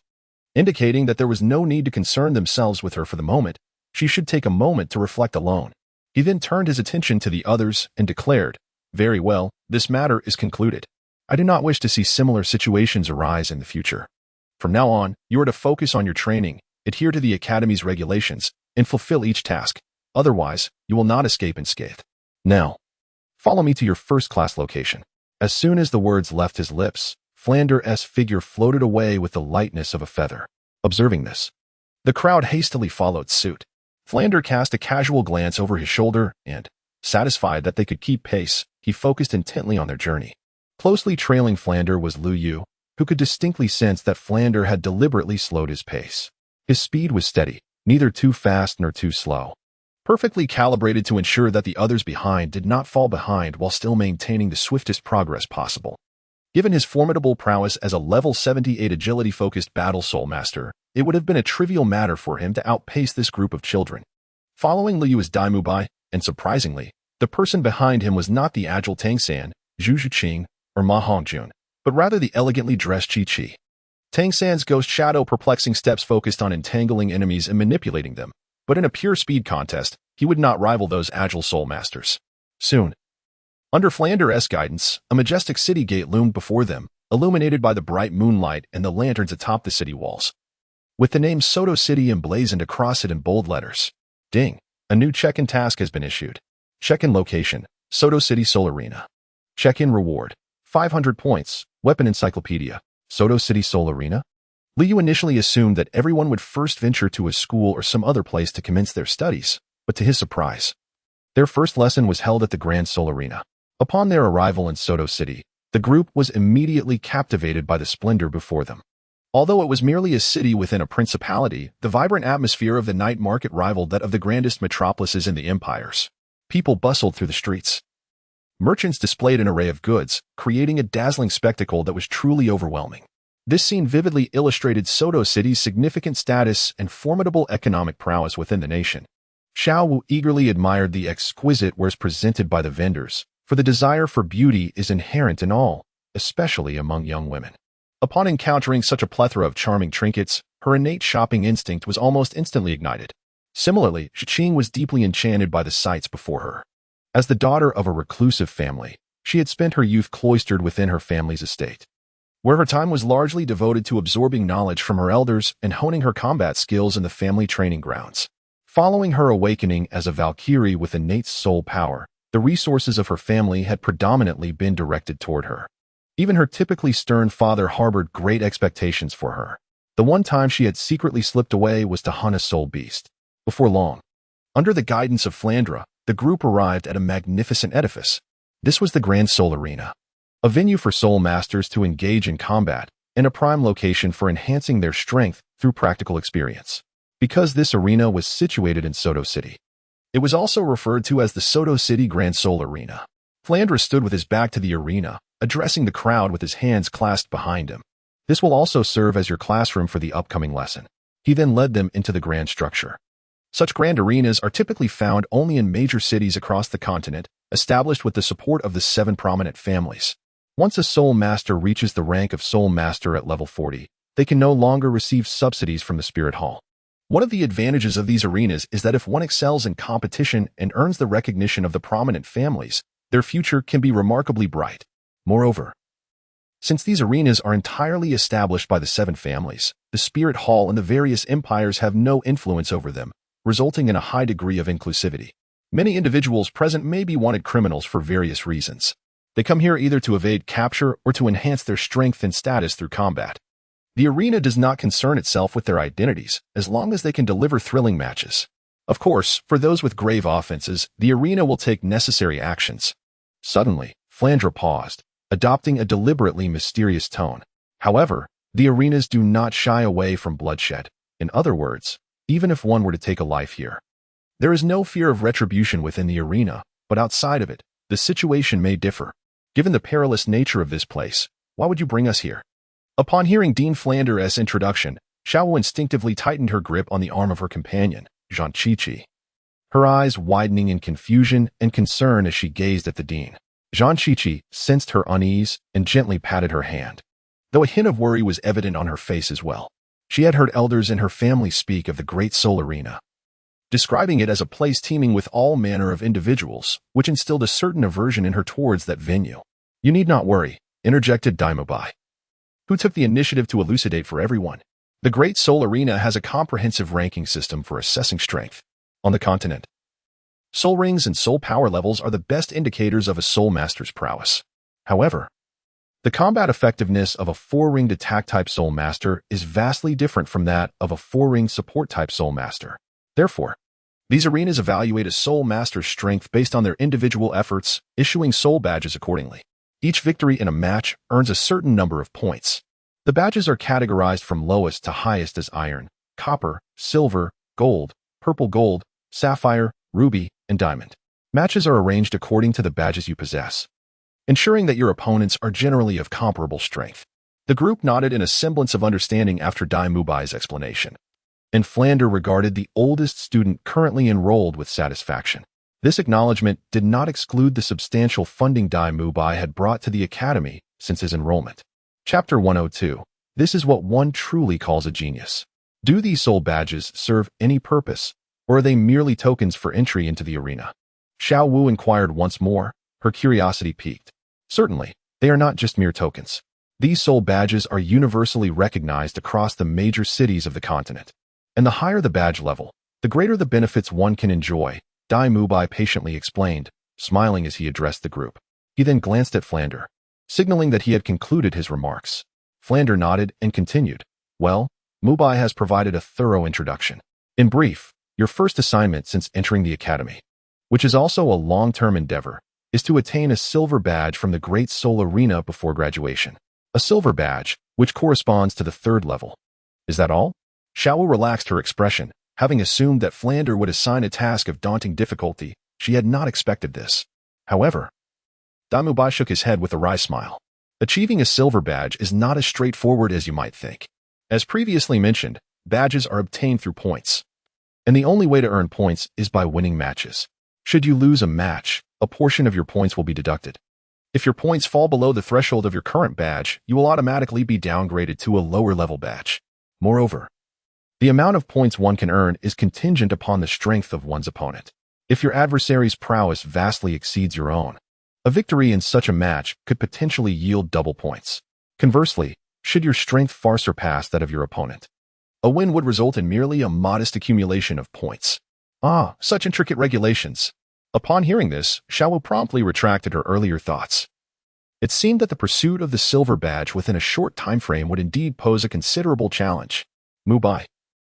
indicating that there was no need to concern themselves with her for the moment. She should take a moment to reflect alone. He then turned his attention to the others and declared, Very well, this matter is concluded. I do not wish to see similar situations arise in the future. From now on, you are to focus on your training, adhere to the Academy's regulations, and fulfill each task. Otherwise, you will not escape unscathed. Now, follow me to your first-class location. As soon as the words left his lips, Flander's figure floated away with the lightness of a feather. Observing this, the crowd hastily followed suit. Flander cast a casual glance over his shoulder and, satisfied that they could keep pace, he focused intently on their journey. Closely trailing Flander was Lu Yu, who could distinctly sense that Flander had deliberately slowed his pace. His speed was steady, neither too fast nor too slow, perfectly calibrated to ensure that the others behind did not fall behind while still maintaining the swiftest progress possible. Given his formidable prowess as a level 78 agility-focused battle soul master, it would have been a trivial matter for him to outpace this group of children. Following Lu Yu is Dai Mubai, and surprisingly, the person behind him was not the agile Tang San, Zhu Zhiqing, or Ma Hongjun, but rather the elegantly dressed Qi Qi. Tang San's ghost shadow perplexing steps focused on entangling enemies and manipulating them, but in a pure speed contest, he would not rival those agile soul masters. Soon, under Flander's guidance, a majestic city gate loomed before them, illuminated by the bright moonlight and the lanterns atop the city walls, with the name Soto City emblazoned across it in bold letters. Ding! A new check-in task has been issued. Check-in location, Soto City Soul Arena. Check-in reward, 500 points, Weapon Encyclopedia, Soto City Soul Arena. Lu Yu initially assumed that everyone would first venture to a school or some other place to commence their studies, but to his surprise, their first lesson was held at the Grand Soul Arena. Upon their arrival in Soto City, the group was immediately captivated by the splendor before them. Although it was merely a city within a principality, the vibrant atmosphere of the night market rivaled that of the grandest metropolises in the empires. People bustled through the streets. Merchants displayed an array of goods, creating a dazzling spectacle that was truly overwhelming. This scene vividly illustrated Soto City's significant status and formidable economic prowess within the nation. Xiao Wu eagerly admired the exquisite wares presented by the vendors, for the desire for beauty is inherent in all, especially among young women. Upon encountering such a plethora of charming trinkets, her innate shopping instinct was almost instantly ignited. Similarly, Zhiqing was deeply enchanted by the sights before her. As the daughter of a reclusive family, she had spent her youth cloistered within her family's estate, where her time was largely devoted to absorbing knowledge from her elders and honing her combat skills in the family training grounds. Following her awakening as a Valkyrie with innate soul power, the resources of her family had predominantly been directed toward her. Even her typically stern father harbored great expectations for her. The one time she had secretly slipped away was to hunt a soul beast. Before long, under the guidance of Flandra, the group arrived at a magnificent edifice. This was the Grand Soul Arena, a venue for soul masters to engage in combat, and a prime location for enhancing their strength through practical experience. Because this arena was situated in Soto City, it was also referred to as the Soto City Grand Soul Arena. Flandre stood with his back to the arena, addressing the crowd with his hands clasped behind him. This will also serve as your classroom for the upcoming lesson. He then led them into the grand structure. Such grand arenas are typically found only in major cities across the continent, established with the support of the 7 prominent families. Once a Soul Master reaches the rank of Soul Master at level 40, they can no longer receive subsidies from the Spirit Hall. One of the advantages of these arenas is that if one excels in competition and earns the recognition of the prominent families, their future can be remarkably bright. Moreover, since these arenas are entirely established by the 7 families, the Spirit Hall and the various empires have no influence over them, resulting in a high degree of inclusivity. Many individuals present may be wanted criminals for various reasons. They come here either to evade capture or to enhance their strength and status through combat. The arena does not concern itself with their identities, as long as they can deliver thrilling matches. Of course, for those with grave offenses, the arena will take necessary actions. Suddenly, Flandre paused, adopting a deliberately mysterious tone. However, the arenas do not shy away from bloodshed. In other words, even if one were to take a life here, there is no fear of retribution within the arena, but outside of it, the situation may differ. Given the perilous nature of this place, why would you bring us here? Upon hearing Dean Flandre's introduction, Xiao instinctively tightened her grip on the arm of her companion, Zhang Qiqi, her eyes widening in confusion and concern as she gazed at the dean. Zhang Qiqi sensed her unease and gently patted her hand, though a hint of worry was evident on her face as well. She had heard elders in her family speak of the Great Soul Arena, describing it as a place teeming with all manner of individuals, which instilled a certain aversion in her towards that venue. "You need not worry," interjected Dai Mubai, who took the initiative to elucidate for everyone. The Great Soul Arena has a comprehensive ranking system for assessing strength. On the continent, soul rings and soul power levels are the best indicators of a soul master's prowess. However, the combat effectiveness of a 4-ringed attack-type soul master is vastly different from that of a 4-ringed support-type soul master. Therefore, these arenas evaluate a soul master's strength based on their individual efforts, issuing soul badges accordingly. Each victory in a match earns a certain number of points. The badges are categorized from lowest to highest as iron, copper, silver, gold, purple gold, sapphire, ruby, and diamond. Matches are arranged according to the badges you possess, ensuring that your opponents are generally of comparable strength. The group nodded in a semblance of understanding after Dai Mubai's explanation, and Flandre regarded the oldest student currently enrolled with satisfaction. This acknowledgement did not exclude the substantial funding Dai Mubai had brought to the academy since his enrollment. Chapter 102. This is what one truly calls a genius. Do these soul badges serve any purpose, or are they merely tokens for entry into the arena? Xiao Wu inquired once more, her curiosity piqued. Certainly, they are not just mere tokens. These soul badges are universally recognized across the major cities of the continent. And the higher the badge level, the greater the benefits one can enjoy, Dai Mubai patiently explained, smiling as he addressed the group. He then glanced at Flandre, signaling that he had concluded his remarks. Flandre nodded and continued. Well, Mubai has provided a thorough introduction. In brief, your first assignment since entering the academy, which is also a long-term endeavor, is to attain a silver badge from the Great Soul Arena before graduation. A silver badge, which corresponds to the 3rd level. Is that all? Xiao relaxed her expression, having assumed that Flandre would assign a task of daunting difficulty. She had not expected this. However, Dai Mubai shook his head with a wry smile. Achieving a silver badge is not as straightforward as you might think. As previously mentioned, badges are obtained through points, and the only way to earn points is by winning matches. Should you lose a match, a portion of your points will be deducted. If your points fall below the threshold of your current badge, you will automatically be downgraded to a lower-level badge. Moreover, the amount of points one can earn is contingent upon the strength of one's opponent. If your adversary's prowess vastly exceeds your own, a victory in such a match could potentially yield double points. Conversely, should your strength far surpass that of your opponent, a win would result in merely a modest accumulation of points. Ah, such intricate regulations. Upon hearing this, Xiao promptly retracted her earlier thoughts. It seemed that the pursuit of the silver badge within a short time frame would indeed pose a considerable challenge. Mubai,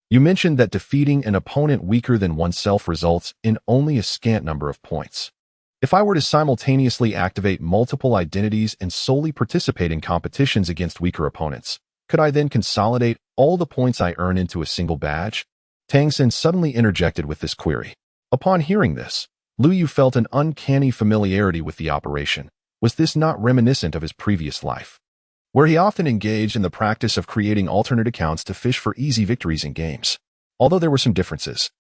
you mentioned that defeating an opponent weaker than oneself results in only a scant number of points. If I were to simultaneously activate multiple identities and solely participate in competitions against weaker opponents, Could I then consolidate all the points I earn into a single badge? Tang Xin suddenly interjected with this query. Upon hearing this, Lu Yu felt an uncanny familiarity with the operation. Was this not reminiscent of his previous life, where he often engaged in the practice of creating alternate accounts to fish for easy victories in games? Although there were some differences,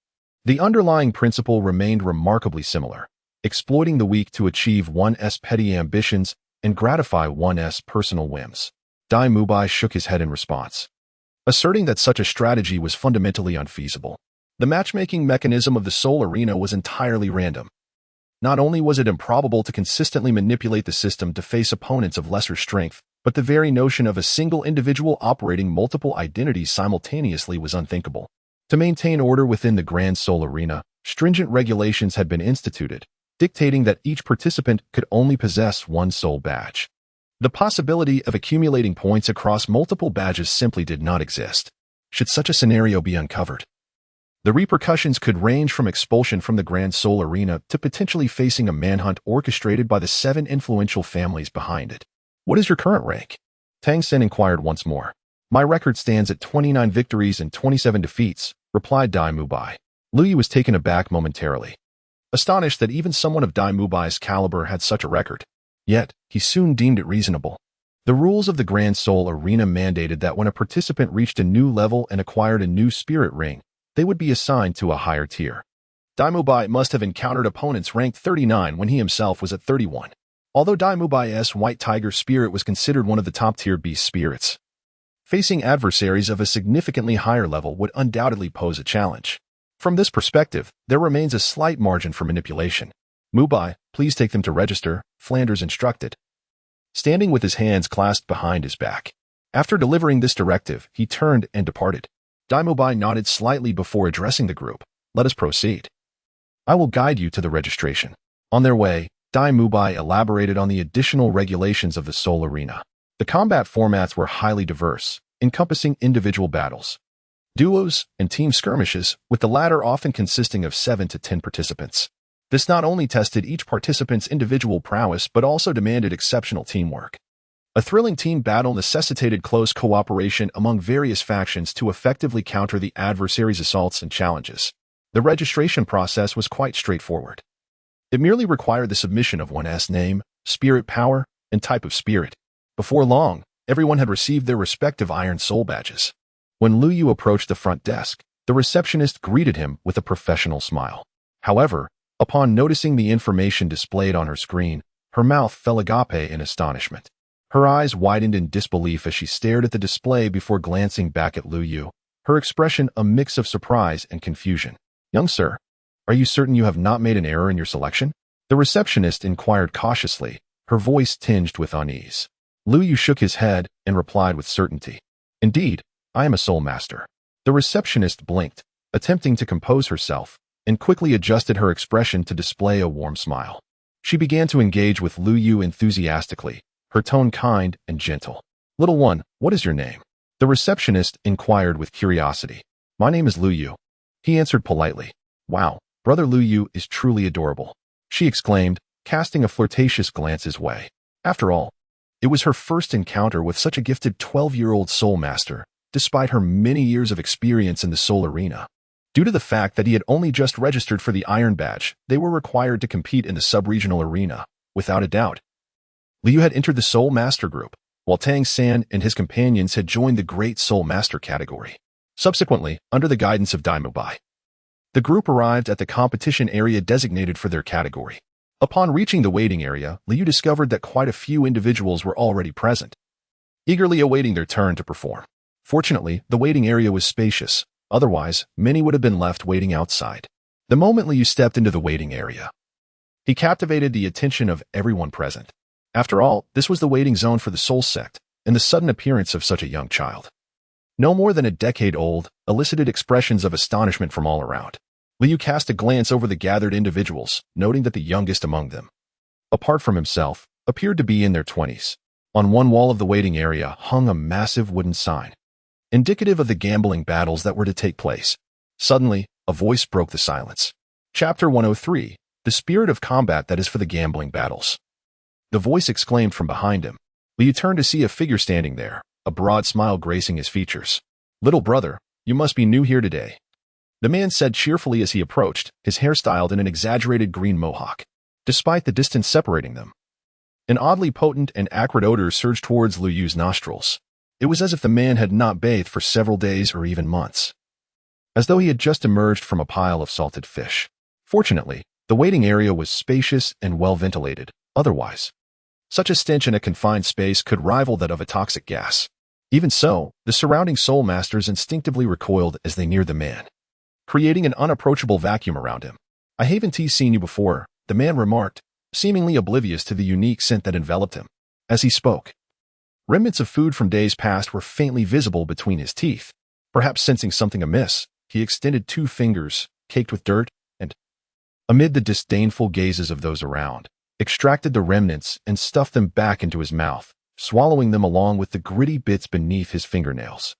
the underlying principle remained remarkably similar, exploiting the weak to achieve one's petty ambitions and gratify one's personal whims. Dai Mubai shook his head in response, asserting that such a strategy was fundamentally unfeasible. The matchmaking mechanism of the Soul Arena was entirely random. Not only was it improbable to consistently manipulate the system to face opponents of lesser strength, but the very notion of a single individual operating multiple identities simultaneously was unthinkable. To maintain order within the Grand Soul Arena, stringent regulations had been instituted, dictating that each participant could only possess one soul badge. The possibility of accumulating points across multiple badges simply did not exist. Should such a scenario be uncovered, the repercussions could range from expulsion from the Grand Soul Arena to potentially facing a manhunt orchestrated by the 7 influential families behind it. What is your current rank? Tang Xin inquired once more. My record stands at 29 victories and 27 defeats, replied Dai Mubai. Lu Yu was taken aback momentarily, astonished that even someone of Dai Mubai's caliber had such a record. Yet, he soon deemed it reasonable. The rules of the Grand Soul Arena mandated that when a participant reached a new level and acquired a new spirit ring, they would be assigned to a higher tier. Dai Mubai must have encountered opponents ranked 39 when he himself was at 31. Although Dai Mubai's White Tiger spirit was considered one of the top-tier beast spirits, facing adversaries of a significantly higher level would undoubtedly pose a challenge. From this perspective, there remains a slight margin for manipulation. Mubai, please take them to register, Flanders instructed, standing with his hands clasped behind his back. After delivering this directive, he turned and departed. Dai Mubai nodded slightly before addressing the group. Let us proceed. I will guide you to the registration. On their way, Dai Mubai elaborated on the additional regulations of the Soul Arena. The combat formats were highly diverse, encompassing individual battles, duos, and team skirmishes, with the latter often consisting of 7 to 10 participants. This not only tested each participant's individual prowess but also demanded exceptional teamwork. A thrilling team battle necessitated close cooperation among various factions to effectively counter the adversary's assaults and challenges. The registration process was quite straightforward. It merely required the submission of one's name, spirit power, and type of spirit. Before long, everyone had received their respective Iron Soul badges. When Lu Yu approached the front desk, the receptionist greeted him with a professional smile. However, upon noticing the information displayed on her screen, her mouth fell agape in astonishment. Her eyes widened in disbelief as she stared at the display before glancing back at Lu Yu, her expression a mix of surprise and confusion. Young sir, are you certain you have not made an error in your selection? The receptionist inquired cautiously, her voice tinged with unease. Lu Yu shook his head and replied with certainty. Indeed, I am a soul master. The receptionist blinked, attempting to compose herself, and quickly adjusted her expression to display a warm smile. She began to engage with Lu Yu enthusiastically, her tone kind and gentle. Little one, what is your name? The receptionist inquired with curiosity. My name is Lu Yu. He answered politely. Wow, brother Lu Yu is truly adorable, she exclaimed, casting a flirtatious glance his way. After all, it was her first encounter with such a gifted 12-year-old soul master, despite her many years of experience in the soul arena. Due to the fact that he had only just registered for the Iron Badge, they were required to compete in the sub-regional arena, without a doubt. Liu had entered the Soul Master group, while Tang San and his companions had joined the Great Soul Master category. Subsequently, under the guidance of Dai Mubai, the group arrived at the competition area designated for their category. Upon reaching the waiting area, Liu discovered that quite a few individuals were already present, eagerly awaiting their turn to perform. Fortunately, the waiting area was spacious. Otherwise, many would have been left waiting outside. The moment Liu stepped into the waiting area, he captivated the attention of everyone present. After all, this was the waiting zone for the Soul Sect, and the sudden appearance of such a young child, no more than a decade old, elicited expressions of astonishment from all around. Liu cast a glance over the gathered individuals, noting that the youngest among them, apart from himself, appeared to be in their 20s. On one wall of the waiting area hung a massive wooden sign, indicative of the gambling battles that were to take place. Suddenly, a voice broke the silence. Chapter 103, The Spirit of Combat That Is for the Gambling Battles. The voice exclaimed from behind him. Liu turned to see a figure standing there, a broad smile gracing his features. "Little brother, you must be new here today," the man said cheerfully as he approached, his hair styled in an exaggerated green mohawk. Despite the distance separating them, an oddly potent and acrid odor surged towards Lu Yu's nostrils. It was as if the man had not bathed for several days or even months, as though he had just emerged from a pile of salted fish. Fortunately, the waiting area was spacious and well ventilated. Otherwise, such a stench in a confined space could rival that of a toxic gas. Even so, the surrounding soul masters instinctively recoiled as they neared the man, creating an unapproachable vacuum around him. "I haven't seen you before," the man remarked, seemingly oblivious to the unique scent that enveloped him. As he spoke, remnants of food from days past were faintly visible between his teeth. Perhaps sensing something amiss, he extended 2 fingers, caked with dirt, and, amid the disdainful gazes of those around, extracted the remnants and stuffed them back into his mouth, swallowing them along with the gritty bits beneath his fingernails.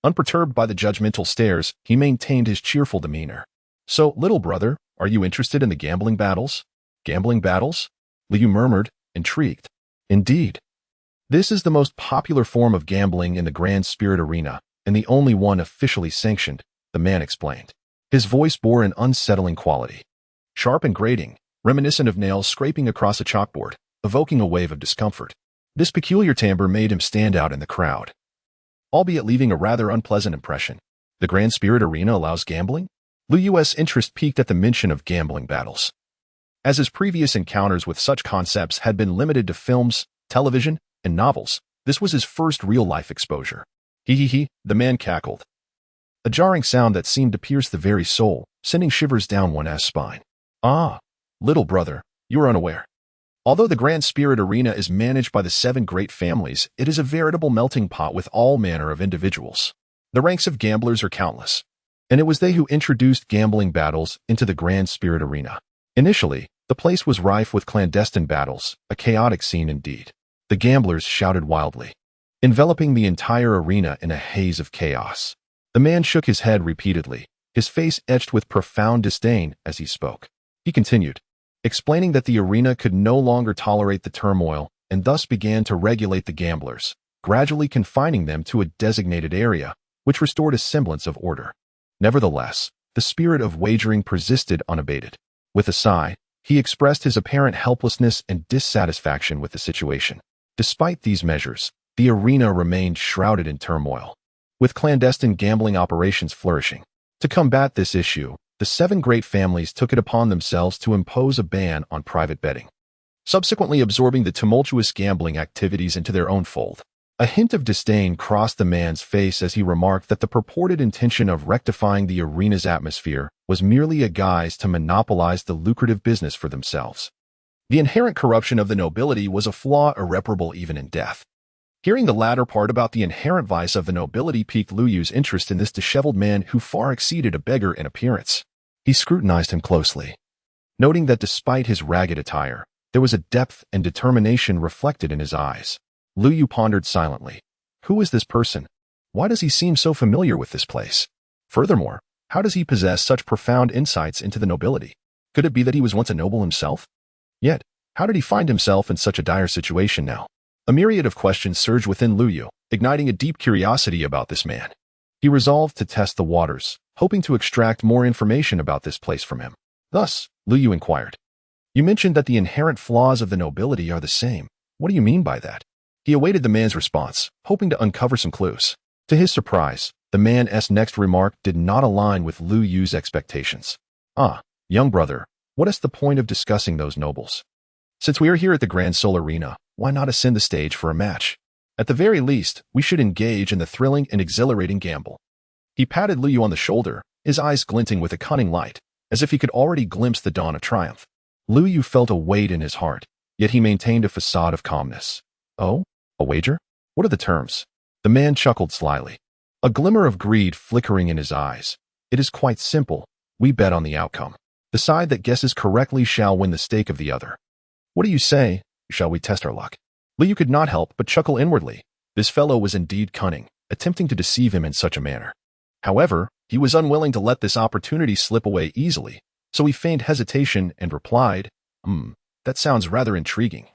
Unperturbed by the judgmental stares, he maintained his cheerful demeanor. "So, little brother, are you interested in the gambling battles?" "Gambling battles?" Liu murmured, intrigued. "Indeed. This is the most popular form of gambling in the Grand Spirit Arena, and the only one officially sanctioned," the man explained. His voice bore an unsettling quality, sharp and grating, reminiscent of nails scraping across a chalkboard, evoking a wave of discomfort. This peculiar timbre made him stand out in the crowd, albeit leaving a rather unpleasant impression. "The Grand Spirit Arena allows gambling?" Lu Yu's interest peaked at the mention of gambling battles, as his previous encounters with such concepts had been limited to films, television, and novels. This was his first real-life exposure. "He," the man cackled, a jarring sound that seemed to pierce the very soul, sending shivers down one's spine. "Ah, little brother, you are unaware. Although the Grand Spirit Arena is managed by the 7 great families, it is a veritable melting pot with all manner of individuals. The ranks of gamblers are countless, and it was they who introduced gambling battles into the Grand Spirit Arena. Initially, the place was rife with clandestine battles, a chaotic scene indeed. The gamblers shouted wildly, enveloping the entire arena in a haze of chaos." The man shook his head repeatedly, his face etched with profound disdain as he spoke. He continued, explaining that the arena could no longer tolerate the turmoil and thus began to regulate the gamblers, gradually confining them to a designated area, which restored a semblance of order. Nevertheless, the spirit of wagering persisted unabated. With a sigh, he expressed his apparent helplessness and dissatisfaction with the situation. Despite these measures, the arena remained shrouded in turmoil, with clandestine gambling operations flourishing. To combat this issue, the 7 great families took it upon themselves to impose a ban on private betting, subsequently absorbing the tumultuous gambling activities into their own fold. A hint of disdain crossed the man's face as he remarked that the purported intention of rectifying the arena's atmosphere was merely a guise to monopolize the lucrative business for themselves. The inherent corruption of the nobility was a flaw irreparable even in death. Hearing the latter part about the inherent vice of the nobility piqued Lu Yu's interest in this disheveled man who far exceeded a beggar in appearance. He scrutinized him closely, noting that despite his ragged attire, there was a depth and determination reflected in his eyes. Lu Yu pondered silently. Who is this person? Why does he seem so familiar with this place? Furthermore, how does he possess such profound insights into the nobility? Could it be that he was once a noble himself? Yet, how did he find himself in such a dire situation now? A myriad of questions surged within Lu Yu, igniting a deep curiosity about this man. He resolved to test the waters, hoping to extract more information about this place from him. Thus, Lu Yu inquired, "You mentioned that the inherent flaws of the nobility are the same. What do you mean by that?" He awaited the man's response, hoping to uncover some clues. To his surprise, the man's next remark did not align with Lu Yu's expectations. "Ah, young brother, what is the point of discussing those nobles? Since we are here at the Grand Soul Arena, why not ascend the stage for a match? At the very least, we should engage in the thrilling and exhilarating gamble." He patted Lu Yu on the shoulder, his eyes glinting with a cunning light, as if he could already glimpse the dawn of triumph. Lu Yu felt a weight in his heart, yet he maintained a facade of calmness. "Oh, a wager? What are the terms?" The man chuckled slyly, a glimmer of greed flickering in his eyes. "It is quite simple. We bet on the outcome. The side that guesses correctly shall win the stake of the other. What do you say? Shall we test our luck?" Lu Yu could not help but chuckle inwardly. This fellow was indeed cunning, attempting to deceive him in such a manner. However, he was unwilling to let this opportunity slip away easily, so he feigned hesitation and replied, That sounds rather intriguing.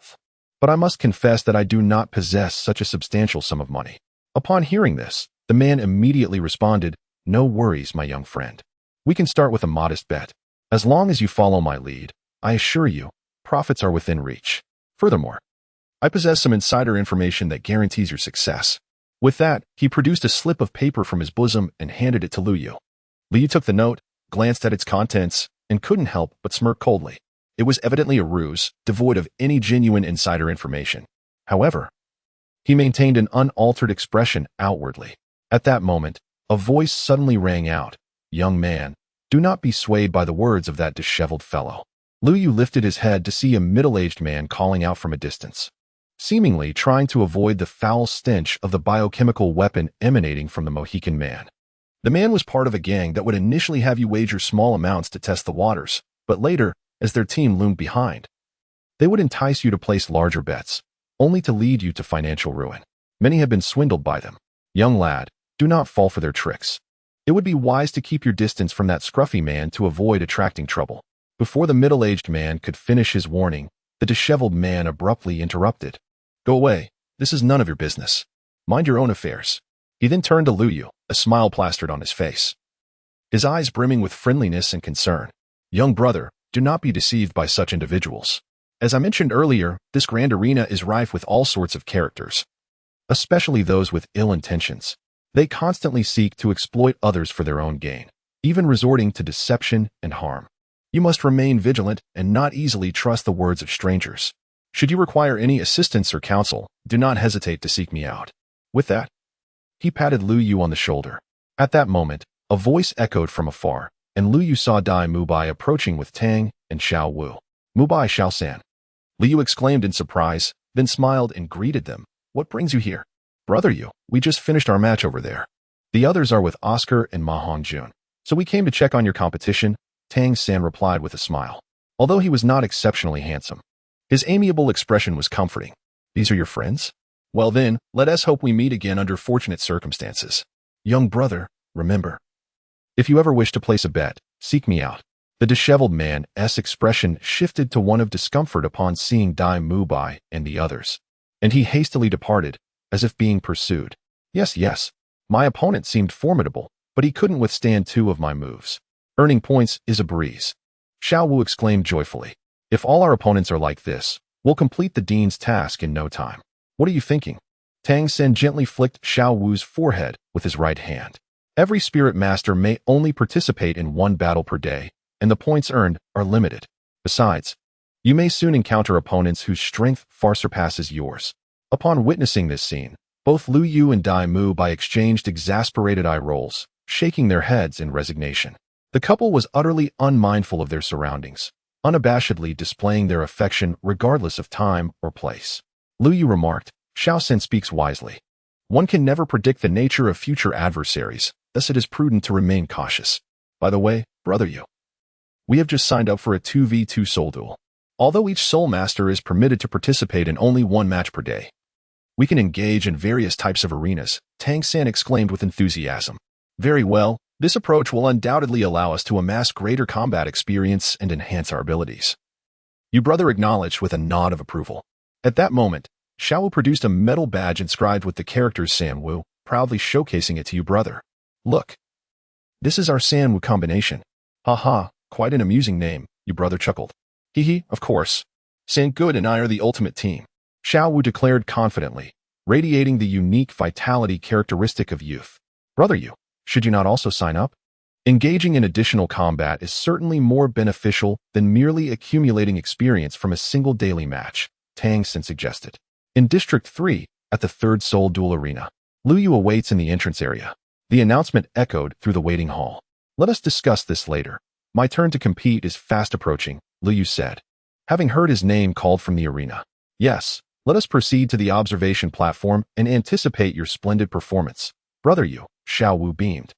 But I must confess that I do not possess such a substantial sum of money." Upon hearing this, the man immediately responded, "No worries, my young friend. We can start with a modest bet. As long as you follow my lead, I assure you, profits are within reach. Furthermore, I possess some insider information that guarantees your success." With that, he produced a slip of paper from his bosom and handed it to Lu Yu. Lu Yu took the note, glanced at its contents, and couldn't help but smirk coldly. It was evidently a ruse, devoid of any genuine insider information. However, he maintained an unaltered expression outwardly. At that moment, a voice suddenly rang out, "Young man, do not be swayed by the words of that disheveled fellow." Lu Yu lifted his head to see a middle-aged man calling out from a distance, seemingly trying to avoid the foul stench of the biochemical weapon emanating from the Mohican man. The man was part of a gang that would initially have you wager small amounts to test the waters, but later, as their team loomed behind, they would entice you to place larger bets, only to lead you to financial ruin. Many have been swindled by them. Young lad, do not fall for their tricks. It would be wise to keep your distance from that scruffy man to avoid attracting trouble. Before the middle-aged man could finish his warning, the disheveled man abruptly interrupted. "Go away. This is none of your business. Mind your own affairs." He then turned to Lu Yu, a smile plastered on his face, his eyes brimming with friendliness and concern. "Young brother, do not be deceived by such individuals. As I mentioned earlier, this grand arena is rife with all sorts of characters, especially those with ill intentions. They constantly seek to exploit others for their own gain, even resorting to deception and harm. You must remain vigilant and not easily trust the words of strangers. Should you require any assistance or counsel, do not hesitate to seek me out." With that, he patted Lu Yu on the shoulder. At that moment, a voice echoed from afar, and Lu Yu saw Dai Mubai approaching with Tang and Xiao Wu. "Mubai, Xiao-san," Lu Yu exclaimed in surprise, then smiled and greeted them. "What brings you here?" "Brother Yu, we just finished our match over there. The others are with Oscar and Ma Hongjun, so we came to check on your competition," Tang-san replied with a smile. Although he was not exceptionally handsome, his amiable expression was comforting. "These are your friends? Well then, let us hope we meet again under fortunate circumstances. Young brother, remember, if you ever wish to place a bet, seek me out." The disheveled man's expression shifted to one of discomfort upon seeing Dai Mubai and the others, and he hastily departed, as if being pursued. Yes, my opponent seemed formidable, but he couldn't withstand two of my moves. Earning points is a breeze. Xiao Wu exclaimed joyfully. "If all our opponents are like this, we'll complete the dean's task in no time. What are you thinking?" Tang Sen gently flicked Xiao Wu's forehead with his right hand. "Every spirit master may only participate in one battle per day, and the points earned are limited. Besides, you may soon encounter opponents whose strength far surpasses yours." Upon witnessing this scene, both Lu Yu and Dai Mubai exchanged exasperated eye rolls, shaking their heads in resignation. The couple was utterly unmindful of their surroundings, unabashedly displaying their affection regardless of time or place. Lu Yu remarked, "Xiao Sen speaks wisely. One can never predict the nature of future adversaries, thus it is prudent to remain cautious. By the way, brother Yu, we have just signed up for a 2v2 soul duel. Although each soul master is permitted to participate in only one match per day, we can engage in various types of arenas," Tang San exclaimed with enthusiasm. "Very well. This approach will undoubtedly allow us to amass greater combat experience and enhance our abilities." Yu brother acknowledged with a nod of approval. At that moment, Xiao Wu produced a metal badge inscribed with the characters San Wu, proudly showcasing it to Yu brother. "Look, this is our San Wu combination." "Haha, quite an amusing name," Yu brother chuckled. "Hee, of course. San Good and I are the ultimate team," Xiao Wu declared confidently, radiating the unique vitality characteristic of youth. "Brother Yu, should you not also sign up? Engaging in additional combat is certainly more beneficial than merely accumulating experience from a single daily match," Tang Sen suggested. In District 3, at the third Soul Duel Arena, Lu Yu awaits in the entrance area. The announcement echoed through the waiting hall. "Let us discuss this later. My turn to compete is fast approaching," Lu Yu said, having heard his name called from the arena. "Yes, let us proceed to the observation platform and anticipate your splendid performance, brother Yu," Xiao Wu beamed,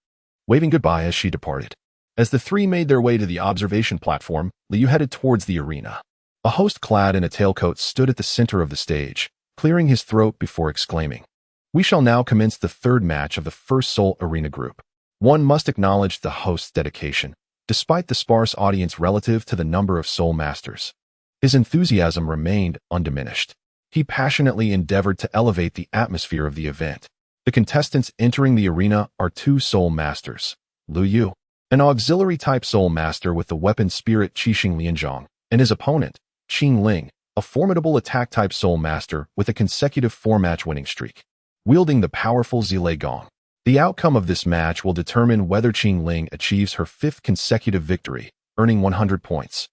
waving goodbye as she departed. As the three made their way to the observation platform, Lu Yu headed towards the arena. A host clad in a tailcoat stood at the center of the stage, clearing his throat before exclaiming, "We shall now commence the third match of the first Soul Arena group." One must acknowledge the host's dedication, despite the sparse audience relative to the number of Soul Masters. His enthusiasm remained undiminished. He passionately endeavored to elevate the atmosphere of the event. The contestants entering the arena are two Soul Masters, Lu Yu, an auxiliary-type Soul Master with the weapon spirit Qixing Lianzhong, and his opponent, Qing Ling, a formidable attack-type Soul Master with a consecutive 4-match winning streak, wielding the powerful Zile Gong. The outcome of this match will determine whether Qing Ling achieves her 5th consecutive victory, earning 100 points,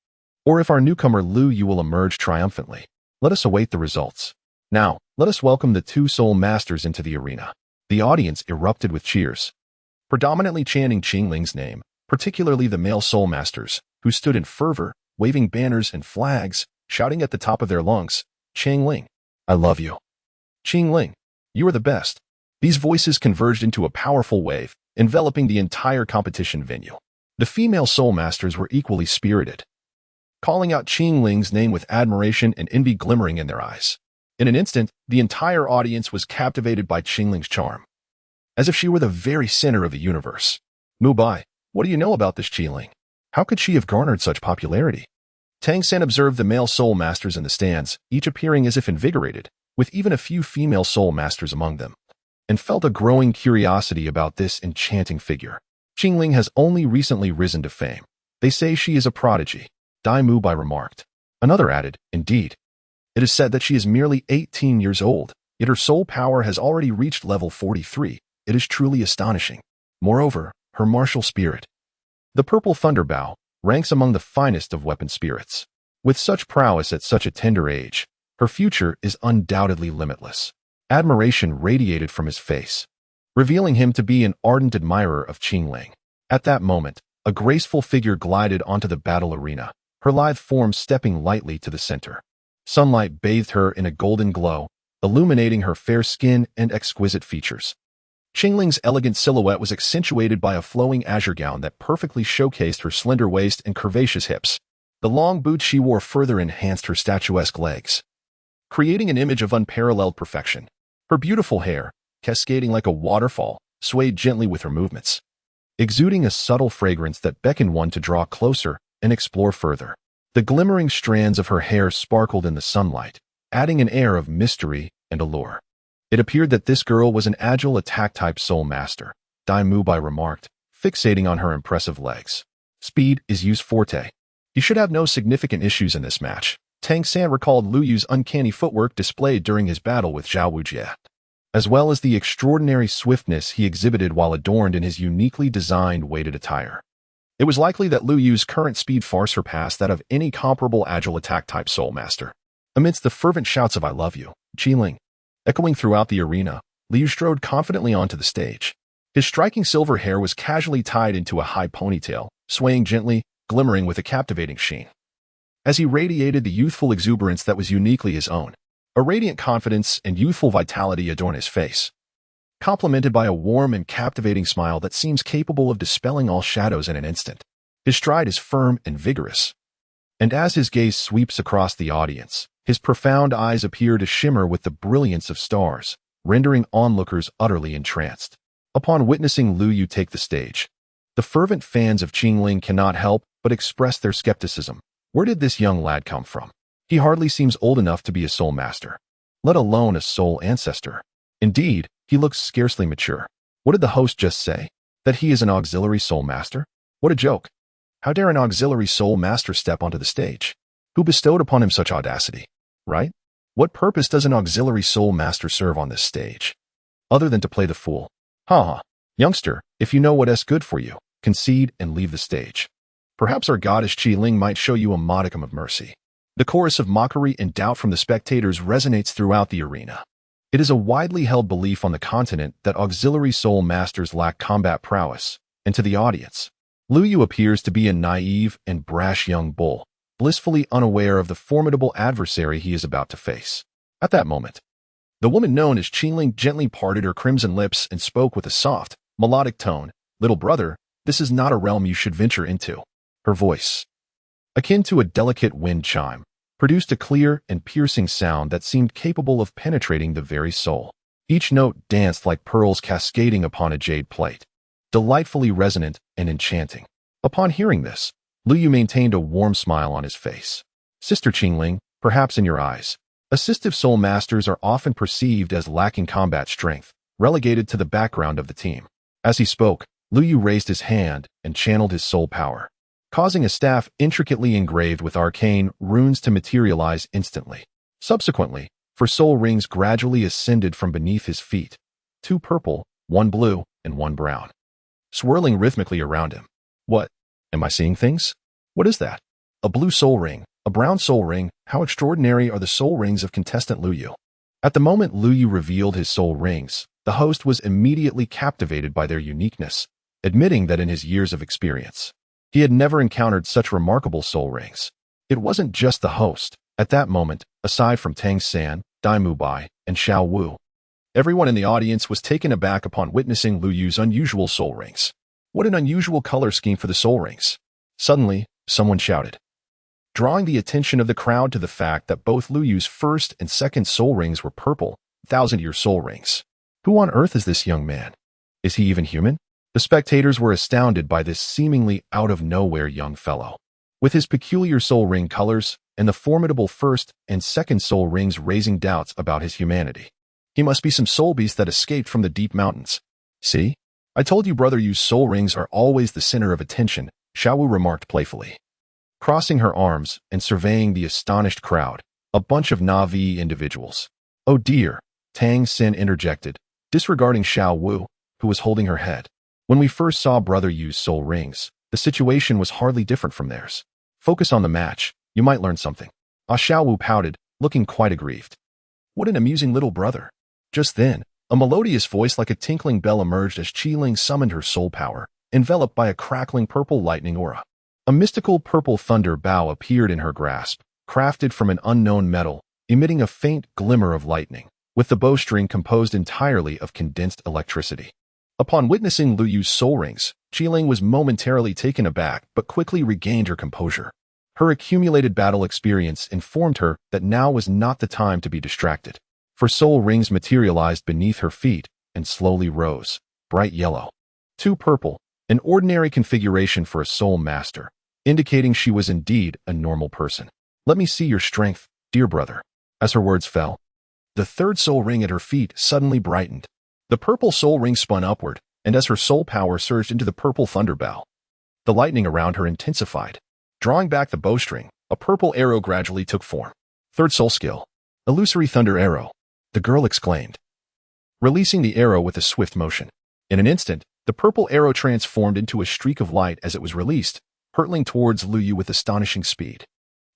or if our newcomer Lu Yu will emerge triumphantly. Let us await the results. Now, let us welcome the two Soul Masters into the arena. The audience erupted with cheers, predominantly chanting Qing Ling's name, particularly the male Soul Masters, who stood in fervor, waving banners and flags, shouting at the top of their lungs, "Qing Ling, I love you. Qing Ling, you are the best." These voices converged into a powerful wave, enveloping the entire competition venue. The female Soul Masters were equally spirited, calling out Qing Ling's name with admiration and envy glimmering in their eyes. In an instant, the entire audience was captivated by Qing Ling's charm, as if she were the very center of the universe. "Mu Bai, what do you know about this Qing Ling? How could she have garnered such popularity?" Tang San observed the male Soul Masters in the stands, each appearing as if invigorated, with even a few female Soul Masters among them, and felt a growing curiosity about this enchanting figure. Qing Ling has only recently risen to fame. They say she is a prodigy, Dai Mu Bai remarked. Another added, "Indeed. It is said that she is merely 18 years old, yet her soul power has already reached level 43. It is truly astonishing. Moreover, her martial spirit, the Purple Thunder Bow, ranks among the finest of weapon spirits. With such prowess at such a tender age, her future is undoubtedly limitless." Admiration radiated from his face, revealing him to be an ardent admirer of Qing Ling. At that moment, a graceful figure glided onto the battle arena, her lithe form stepping lightly to the center. Sunlight bathed her in a golden glow, illuminating her fair skin and exquisite features. Qing Ling's elegant silhouette was accentuated by a flowing azure gown that perfectly showcased her slender waist and curvaceous hips. The long boots she wore further enhanced her statuesque legs, creating an image of unparalleled perfection. Her beautiful hair, cascading like a waterfall, swayed gently with her movements, exuding a subtle fragrance that beckoned one to draw closer and explore further. The glimmering strands of her hair sparkled in the sunlight, adding an air of mystery and allure. It appeared that this girl was an agile attack-type Soul Master, Dai Mu Bai remarked, fixating on her impressive legs. "Speed is Yu's forte. You should have no significant issues in this match." Tang San recalled Lu Yu's uncanny footwork displayed during his battle with Zhao Wujie, as well as the extraordinary swiftness he exhibited while adorned in his uniquely designed weighted attire. It was likely that Lu Yu's current speed far surpassed that of any comparable agile attack-type Soul Master. Amidst the fervent shouts of "I love you, Qing Ling," echoing throughout the arena, Lu Yu strode confidently onto the stage. His striking silver hair was casually tied into a high ponytail, swaying gently, glimmering with a captivating sheen, as he radiated the youthful exuberance that was uniquely his own. A radiant confidence and youthful vitality adorn his face, complemented by a warm and captivating smile that seems capable of dispelling all shadows in an instant. His stride is firm and vigorous, and as his gaze sweeps across the audience, his profound eyes appear to shimmer with the brilliance of stars, rendering onlookers utterly entranced. Upon witnessing Lu Yu take the stage, the fervent fans of Qing Ling cannot help but express their skepticism. Where did this young lad come from? He hardly seems old enough to be a Soul Master, let alone a Soul Ancestor. Indeed, he looks scarcely mature. What did the host just say? That he is an auxiliary Soul Master? What a joke. How dare an auxiliary Soul Master step onto the stage? Who bestowed upon him such audacity? Right? What purpose does an auxiliary Soul Master serve on this stage, other than to play the fool? Ha! Youngster, if you know what's good for you, concede and leave the stage. Perhaps our goddess Qing Ling might show you a modicum of mercy. The chorus of mockery and doubt from the spectators resonates throughout the arena. It is a widely held belief on the continent that auxiliary Soul Masters lack combat prowess, and to the audience, Lu Yu appears to be a naive and brash young bull, blissfully unaware of the formidable adversary he is about to face. At that moment, the woman known as Qing Ling gently parted her crimson lips and spoke with a soft, melodic tone. "Little brother, this is not a realm you should venture into." Her voice, akin to a delicate wind chime, produced a clear and piercing sound that seemed capable of penetrating the very soul. Each note danced like pearls cascading upon a jade plate, delightfully resonant and enchanting. Upon hearing this, Lu Yu maintained a warm smile on his face. "Sister Qing Ling, perhaps in your eyes, assistive Soul Masters are often perceived as lacking combat strength, relegated to the background of the team. As he spoke, Lu Yu raised his hand and channeled his soul power, causing a staff intricately engraved with arcane runes to materialize instantly. Subsequently, four soul rings gradually ascended from beneath his feet, 2 purple, 1 blue, and 1 brown, swirling rhythmically around him. What? Am I seeing things? What is that? A blue soul ring, a brown soul ring. How extraordinary are the soul rings of contestant Lu Yu? At the moment Lu Yu revealed his soul rings, the host was immediately captivated by their uniqueness, admitting that in his years of experience, he had never encountered such remarkable soul rings. It wasn't just the host. At that moment, aside from Tang San, Dai Mubai, and Xiao Wu, everyone in the audience was taken aback upon witnessing Lu Yu's unusual soul rings. What an unusual color scheme for the soul rings. Suddenly, someone shouted, drawing the attention of the crowd to the fact that both Lu Yu's first and second soul rings were purple, 1,000-year soul rings. Who on earth is this young man? Is he even human? The spectators were astounded by this seemingly out-of-nowhere young fellow. With his peculiar soul ring colors and the formidable first and second soul rings raising doubts about his humanity. He must be some soul beast that escaped from the deep mountains. See? I told you Brother Yu's soul rings are always the center of attention, Xiao Wu remarked playfully. Crossing her arms and surveying the astonished crowd, a bunch of Na'vi individuals. Oh dear, Tang Sin interjected, disregarding Xiao Wu, who was holding her head. When we first saw Brother Yu's soul rings, the situation was hardly different from theirs. Focus on the match, you might learn something. Xiao Wu pouted, looking quite aggrieved. What an amusing little brother. Just then, a melodious voice like a tinkling bell emerged as Qi Ling summoned her soul power, enveloped by a crackling purple lightning aura. A mystical purple thunder bow appeared in her grasp, crafted from an unknown metal, emitting a faint glimmer of lightning, with the bowstring composed entirely of condensed electricity. Upon witnessing Lu Yu's soul rings, Qi Ling was momentarily taken aback but quickly regained her composure. Her accumulated battle experience informed her that now was not the time to be distracted. For soul rings materialized beneath her feet and slowly rose, bright yellow. 2 purple, an ordinary configuration for a soul master, indicating she was indeed a normal person. Let me see your strength, dear brother. As her words fell, the third soul ring at her feet suddenly brightened. The purple soul ring spun upward, and as her soul power surged into the purple thunder bow, the lightning around her intensified. Drawing back the bowstring, a purple arrow gradually took form. Third soul skill, illusory thunder arrow, the girl exclaimed, releasing the arrow with a swift motion. In an instant, the purple arrow transformed into a streak of light as it was released, hurtling towards Lu Yu with astonishing speed.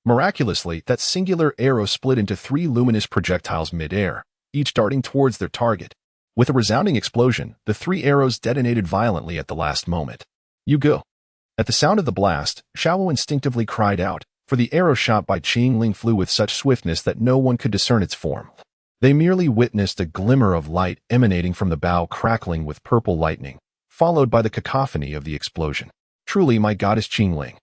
Miraculously, that singular arrow split into 3 luminous projectiles mid-air, each darting towards their target. With a resounding explosion, the 3 arrows detonated violently at the last moment. You go. At the sound of the blast, Xiao Wu instinctively cried out, for the arrow shot by Qi Ling flew with such swiftness that no one could discern its form. They merely witnessed a glimmer of light emanating from the bow crackling with purple lightning, followed by the cacophony of the explosion. Truly, my goddess Qi Ling.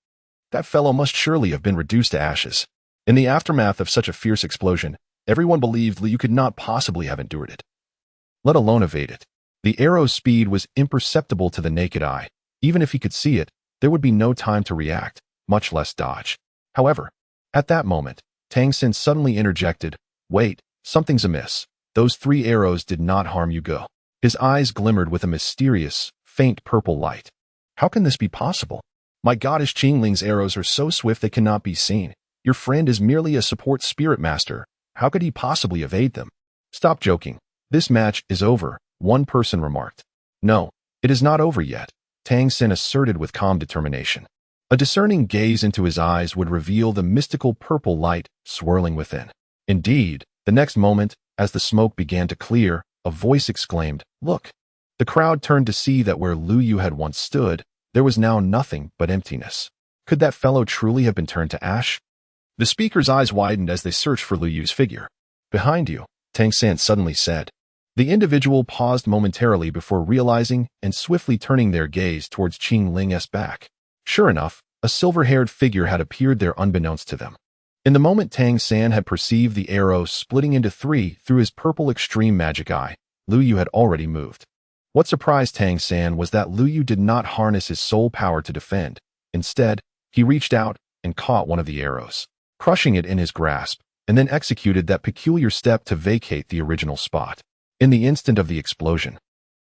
That fellow must surely have been reduced to ashes. In the aftermath of such a fierce explosion, everyone believed Lu Yu could not possibly have endured it, let alone evade it. The arrow's speed was imperceptible to the naked eye. Even if he could see it, there would be no time to react, much less dodge. However, at that moment, Tang Sin suddenly interjected, wait, something's amiss. Those 3 arrows did not harm Yu Go. His eyes glimmered with a mysterious, faint purple light. How can this be possible? My goddess Qi Ling's arrows are so swift they cannot be seen. Your friend is merely a support spirit master. How could he possibly evade them? Stop joking. This match is over, one person remarked. No, it is not over yet, Tang Sin asserted with calm determination. A discerning gaze into his eyes would reveal the mystical purple light swirling within. Indeed, the next moment, as the smoke began to clear, a voice exclaimed, look. The crowd turned to see that where Lu Yu had once stood, there was now nothing but emptiness. Could that fellow truly have been turned to ash? The speaker's eyes widened as they searched for Lu Yu's figure. Behind you, Tang San suddenly said. The individual paused momentarily before realizing and swiftly turning their gaze towards Qi Ling's back. Sure enough, a silver-haired figure had appeared there unbeknownst to them. In the moment Tang San had perceived the arrow splitting into 3 through his purple extreme magic eye, Lu Yu had already moved. What surprised Tang San was that Lu Yu did not harness his soul power to defend. Instead, he reached out and caught one of the arrows, crushing it in his grasp, and then executed that peculiar step to vacate the original spot. In the instant of the explosion,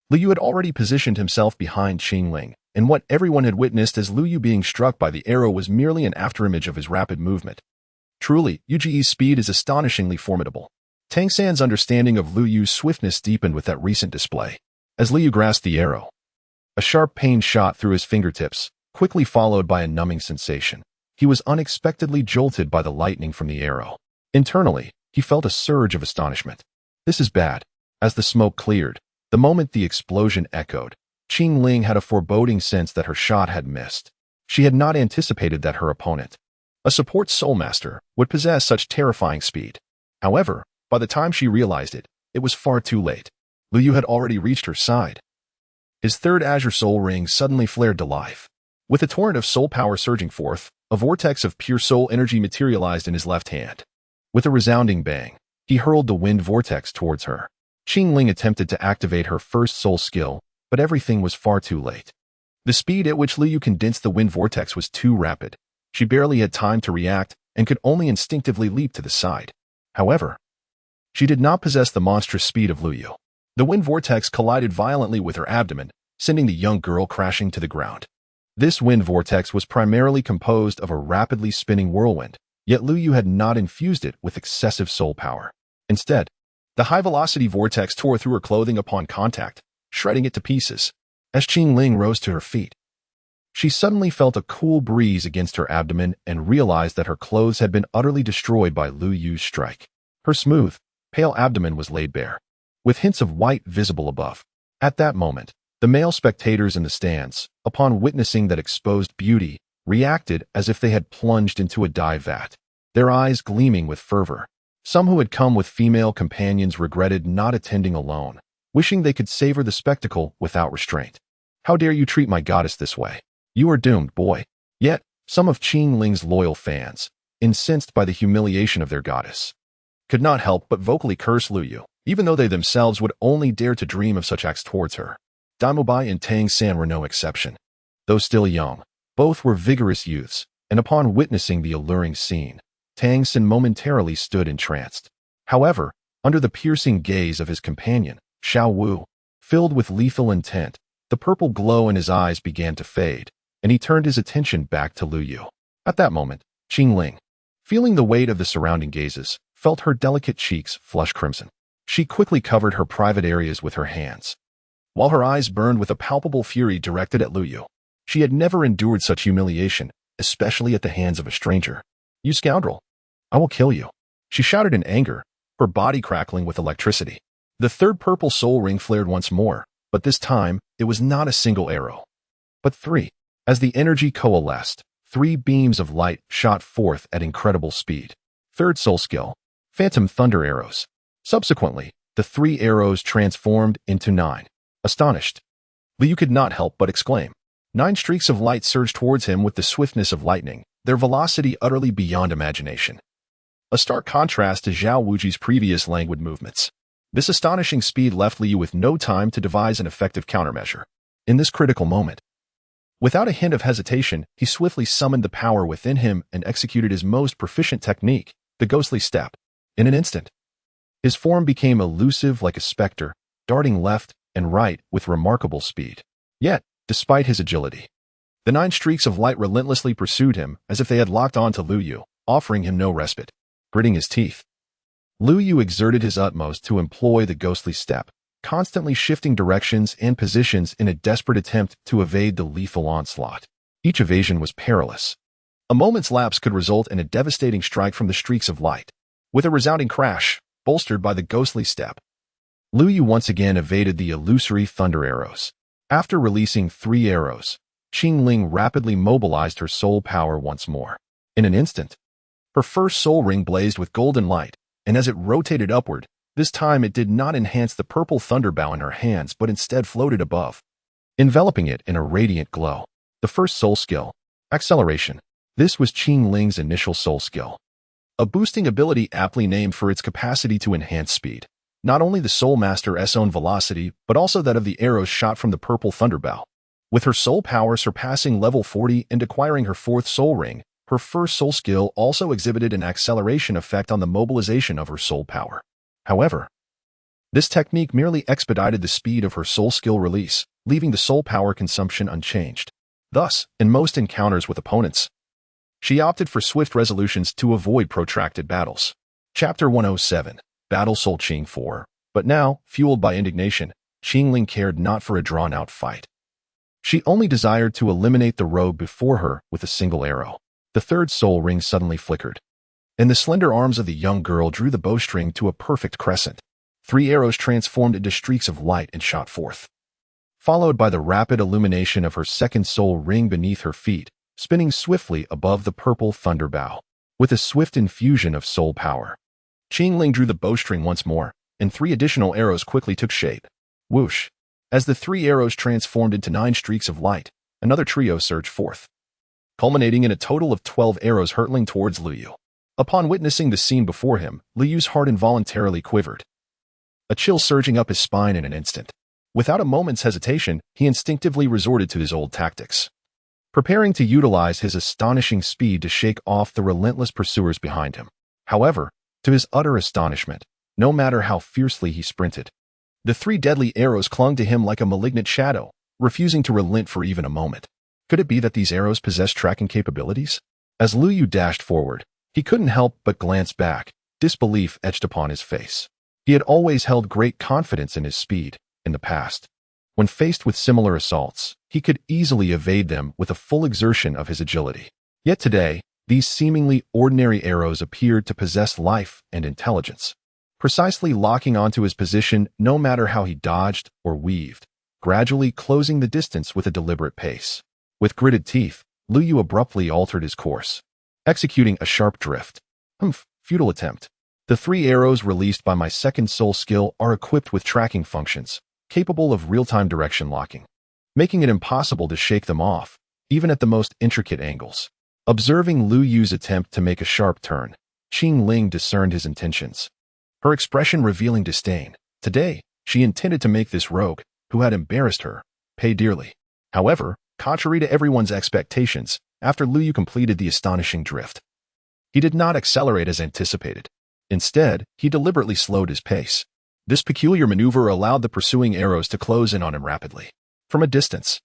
Lu Yu had already positioned himself behind Qing Ling, and what everyone had witnessed as Lu Yu being struck by the arrow was merely an afterimage of his rapid movement. Truly, Yuji's speed is astonishingly formidable. Tang San's understanding of Lu Yu's swiftness deepened with that recent display. As Lu Yu grasped the arrow, a sharp pain shot through his fingertips, quickly followed by a numbing sensation. He was unexpectedly jolted by the lightning from the arrow. Internally, he felt a surge of astonishment. This is bad. As the smoke cleared, the moment the explosion echoed, Qing Ling had a foreboding sense that her shot had missed. She had not anticipated that her opponent, a support soul master, would possess such terrifying speed. However, by the time she realized it, it was far too late. Lu Yu had already reached her side. His third Azure Soul Ring suddenly flared to life. With a torrent of soul power surging forth, a vortex of pure soul energy materialized in his left hand. With a resounding bang, he hurled the wind vortex towards her. Qing Ling attempted to activate her first soul skill, but everything was far too late. The speed at which Lu Yu condensed the wind vortex was too rapid. She barely had time to react and could only instinctively leap to the side. However, she did not possess the monstrous speed of Lu Yu. The wind vortex collided violently with her abdomen, sending the young girl crashing to the ground. This wind vortex was primarily composed of a rapidly spinning whirlwind, yet Lu Yu had not infused it with excessive soul power. Instead, the high-velocity vortex tore through her clothing upon contact, shredding it to pieces. As Qing Ling rose to her feet, she suddenly felt a cool breeze against her abdomen and realized that her clothes had been utterly destroyed by Lu Yu's strike. Her smooth, pale abdomen was laid bare, with hints of white visible above. At that moment, the male spectators in the stands, upon witnessing that exposed beauty, reacted as if they had plunged into a dye vat, their eyes gleaming with fervor. Some who had come with female companions regretted not attending alone, wishing they could savor the spectacle without restraint. How dare you treat my goddess this way? You are doomed, boy. Yet, some of Qing Ling's loyal fans, incensed by the humiliation of their goddess, could not help but vocally curse Lu Yu, even though they themselves would only dare to dream of such acts towards her. Dai Bai and Tang San were no exception. Though still young, both were vigorous youths, and upon witnessing the alluring scene, Tang San momentarily stood entranced. However, under the piercing gaze of his companion, Xiao Wu, filled with lethal intent, the purple glow in his eyes began to fade, and he turned his attention back to Lu Yu. At that moment, Qing Ling, feeling the weight of the surrounding gazes, felt her delicate cheeks flush crimson. She quickly covered her private areas with her hands, while her eyes burned with a palpable fury directed at Lu Yu. She had never endured such humiliation, especially at the hands of a stranger. You scoundrel! I will kill you! She shouted in anger, her body crackling with electricity. The third purple soul ring flared once more, but this time, it was not a single arrow, but three. As the energy coalesced, 3 beams of light shot forth at incredible speed. Third soul skill, Phantom Thunder Arrows. Subsequently, the 3 arrows transformed into 9. Astonished, Lu Yu could not help but exclaim. 9 streaks of light surged towards him with the swiftness of lightning, their velocity utterly beyond imagination. A stark contrast to Zhao Wuji's previous languid movements. This astonishing speed left Lu Yu with no time to devise an effective countermeasure. In this critical moment, without a hint of hesitation, he swiftly summoned the power within him and executed his most proficient technique, the ghostly step. In an instant, his form became elusive like a specter, darting left and right with remarkable speed. Yet, despite his agility, the 9 streaks of light relentlessly pursued him as if they had locked on to Lu Yu, offering him no respite. Gritting his teeth, Lu Yu exerted his utmost to employ the ghostly step, constantly shifting directions and positions in a desperate attempt to evade the lethal onslaught. Each evasion was perilous. A moment's lapse could result in a devastating strike from the streaks of light. With a resounding crash, bolstered by the ghostly step, Lu Yu once again evaded the illusory thunder arrows. After releasing 3 arrows, Qing Ling rapidly mobilized her soul power once more. In an instant, her first soul ring blazed with golden light, and as it rotated upward, this time it did not enhance the purple thunder bow in her hands but instead floated above, enveloping it in a radiant glow. The first soul skill, Acceleration. This was Qing Ling's initial soul skill, a boosting ability aptly named for its capacity to enhance speed. Not only the Soul Master's own velocity, but also that of the arrows shot from the purple thunder bow. With her soul power surpassing level 40 and acquiring her 4th soul ring, her first soul skill also exhibited an acceleration effect on the mobilization of her soul power. However, This technique merely expedited the speed of her soul skill release, leaving the soul power consumption unchanged. Thus, in most encounters with opponents, she opted for swift resolutions to avoid protracted battles. Chapter 107, Battle Soul Qing 4. But now, fueled by indignation, Qingling cared not for a drawn-out fight. She only desired to eliminate the rogue before her with a single arrow. The third soul ring suddenly flickered, and the slender arms of the young girl drew the bowstring to a perfect crescent. 3 arrows transformed into streaks of light and shot forth, followed by the rapid illumination of her second soul ring beneath her feet, spinning swiftly above the purple thunder bow. With a swift infusion of soul power, Qingling drew the bowstring once more, and 3 additional arrows quickly took shape. Whoosh! As the 3 arrows transformed into 9 streaks of light, another trio surged forth, culminating in a total of 12 arrows hurtling towards Lu Yu. Upon witnessing the scene before him, Lu Yu's heart involuntarily quivered, a chill surging up his spine in an instant. Without a moment's hesitation, he instinctively resorted to his old tactics, preparing to utilize his astonishing speed to shake off the relentless pursuers behind him. However, to his utter astonishment, no matter how fiercely he sprinted, the 3 deadly arrows clung to him like a malignant shadow, refusing to relent for even a moment. Could it be that these arrows possessed tracking capabilities? As Lu Yu dashed forward, he couldn't help but glance back, disbelief etched upon his face. He had always held great confidence in his speed in the past. When faced with similar assaults, he could easily evade them with a full exertion of his agility. Yet today, these seemingly ordinary arrows appeared to possess life and intelligence, precisely locking onto his position no matter how he dodged or weaved, gradually closing the distance with a deliberate pace. With gritted teeth, Lu Yu abruptly altered his course, executing a sharp drift. Futile attempt. The 3 arrows released by my second soul skill are equipped with tracking functions, capable of real-time direction locking, making it impossible to shake them off, even at the most intricate angles. Observing Lu Yu's attempt to make a sharp turn, Qingling discerned his intentions, her expression revealing disdain. Today, she intended to make this rogue, who had embarrassed her, pay dearly. However, contrary to everyone's expectations, after Lu Yu completed the astonishing drift, he did not accelerate as anticipated. Instead, he deliberately slowed his pace. This peculiar maneuver allowed the pursuing arrows to close in on him rapidly. From a distance,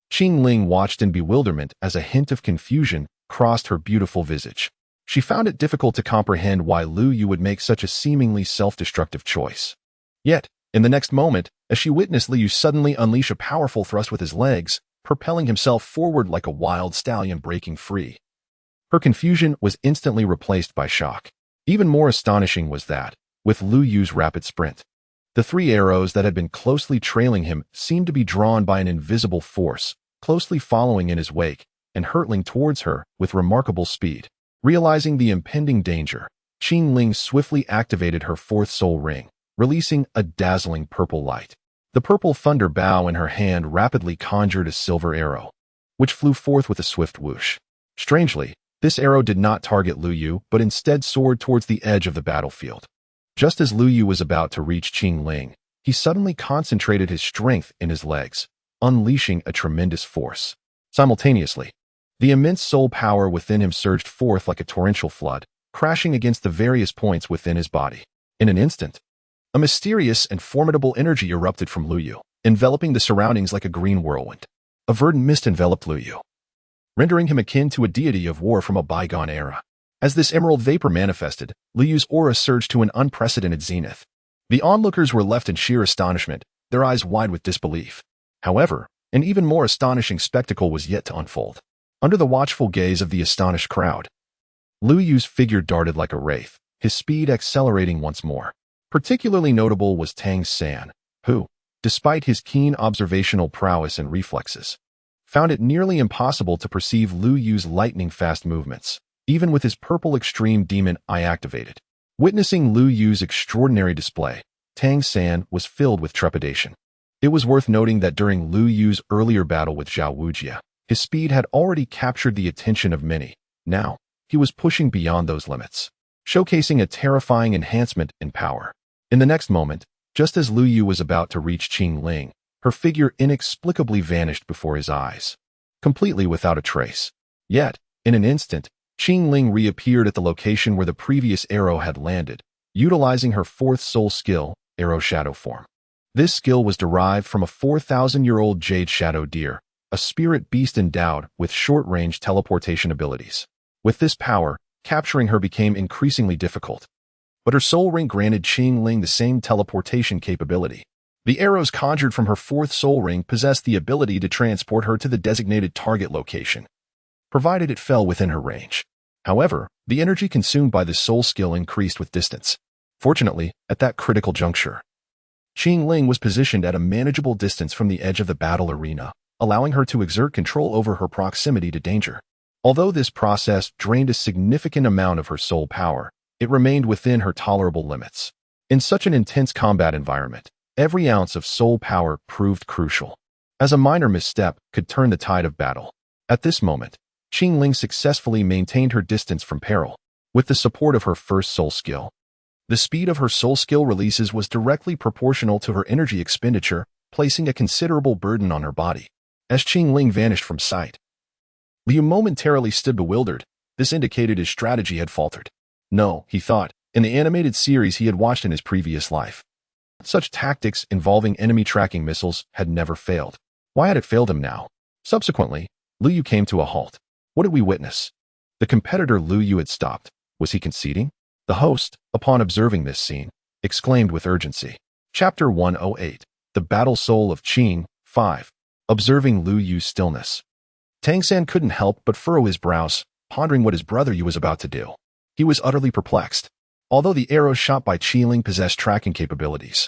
Qingling watched in bewilderment as a hint of confusion crossed her beautiful visage. She found it difficult to comprehend why Lu Yu would make such a seemingly self-destructive choice. Yet, in the next moment, as she witnessed Lu Yu suddenly unleash a powerful thrust with his legs, propelling himself forward like a wild stallion breaking free, her confusion was instantly replaced by shock. Even more astonishing was that, with Lu Yu's rapid sprint, the 3 arrows that had been closely trailing him seemed to be drawn by an invisible force, closely following in his wake and hurtling towards her with remarkable speed. Realizing the impending danger, Qingling swiftly activated her 4th soul ring, releasing a dazzling purple light. The purple thunder bow in her hand rapidly conjured a silver arrow, which flew forth with a swift whoosh. Strangely, this arrow did not target Lu Yu, but instead soared towards the edge of the battlefield. Just as Lu Yu was about to reach Qingling, he suddenly concentrated his strength in his legs, unleashing a tremendous force. Simultaneously, the immense soul power within him surged forth like a torrential flood, crashing against the various points within his body. In an instant, a mysterious and formidable energy erupted from Lu Yu, enveloping the surroundings like a green whirlwind. A verdant mist enveloped Lu Yu, rendering him akin to a deity of war from a bygone era. As this emerald vapor manifested, Lu Yu's aura surged to an unprecedented zenith. The onlookers were left in sheer astonishment, their eyes wide with disbelief. However, an even more astonishing spectacle was yet to unfold. Under the watchful gaze of the astonished crowd, Lu Yu's figure darted like a wraith, his speed accelerating once more. Particularly notable was Tang San, who, despite his keen observational prowess and reflexes, found it nearly impossible to perceive Lu Yu's lightning-fast movements, even with his purple extreme demon eye activated. Witnessing Lu Yu's extraordinary display, Tang San was filled with trepidation. It was worth noting that during Lu Yu's earlier battle with Zhao Wujia, his speed had already captured the attention of many. Now, he was pushing beyond those limits, showcasing a terrifying enhancement in power. In the next moment, just as Lu Yu was about to reach Qingling, her figure inexplicably vanished before his eyes, completely without a trace. Yet, in an instant, Qingling reappeared at the location where the previous arrow had landed, utilizing her 4th soul skill, arrow shadow form. This skill was derived from a 4,000-year-old jade shadow deer, a spirit beast endowed with short-range teleportation abilities. With this power, capturing her became increasingly difficult. But her soul ring granted Qing Ling the same teleportation capability. The arrows conjured from her fourth soul ring possessed the ability to transport her to the designated target location, provided it fell within her range. However, the energy consumed by this soul skill increased with distance. Fortunately, at that critical juncture, Qing Ling was positioned at a manageable distance from the edge of the battle arena, allowing her to exert control over her proximity to danger. Although this process drained a significant amount of her soul power, it remained within her tolerable limits. In such an intense combat environment, every ounce of soul power proved crucial, as a minor misstep could turn the tide of battle. At this moment, Qing Ling successfully maintained her distance from peril, with the support of her first soul skill. The speed of her soul skill releases was directly proportional to her energy expenditure, placing a considerable burden on her body. As Qing Ling vanished from sight, Liu momentarily stood bewildered. This indicated his strategy had faltered. No, he thought, in the animated series he had watched in his previous life, such tactics involving enemy tracking missiles had never failed. Why had it failed him now? Subsequently, Liu Yu came to a halt. What did we witness? The competitor Liu Yu had stopped. Was he conceding? The host, upon observing this scene, exclaimed with urgency. Chapter 108. The Battle Soul of Qing, 5. Observing Liu Yu's stillness, Tang San couldn't help but furrow his brows, pondering what his brother Yu was about to do. He was utterly perplexed. Although the arrows shot by Qing Ling possessed tracking capabilities,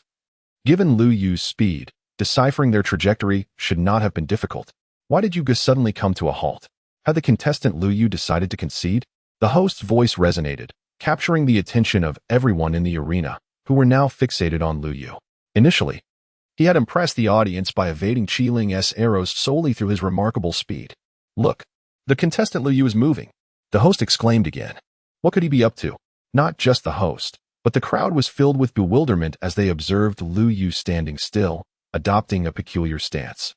given Liu Yu's speed, deciphering their trajectory should not have been difficult. Why did Yu suddenly come to a halt? Had the contestant Liu Yu decided to concede? The host's voice resonated, capturing the attention of everyone in the arena, who were now fixated on Liu Yu. Initially, he had impressed the audience by evading Qing Ling's arrows solely through his remarkable speed. Look, the contestant Liu Yu is moving, the host exclaimed again. What could he be up to? Not just the host, but the crowd was filled with bewilderment as they observed Liu Yu standing still, adopting a peculiar stance.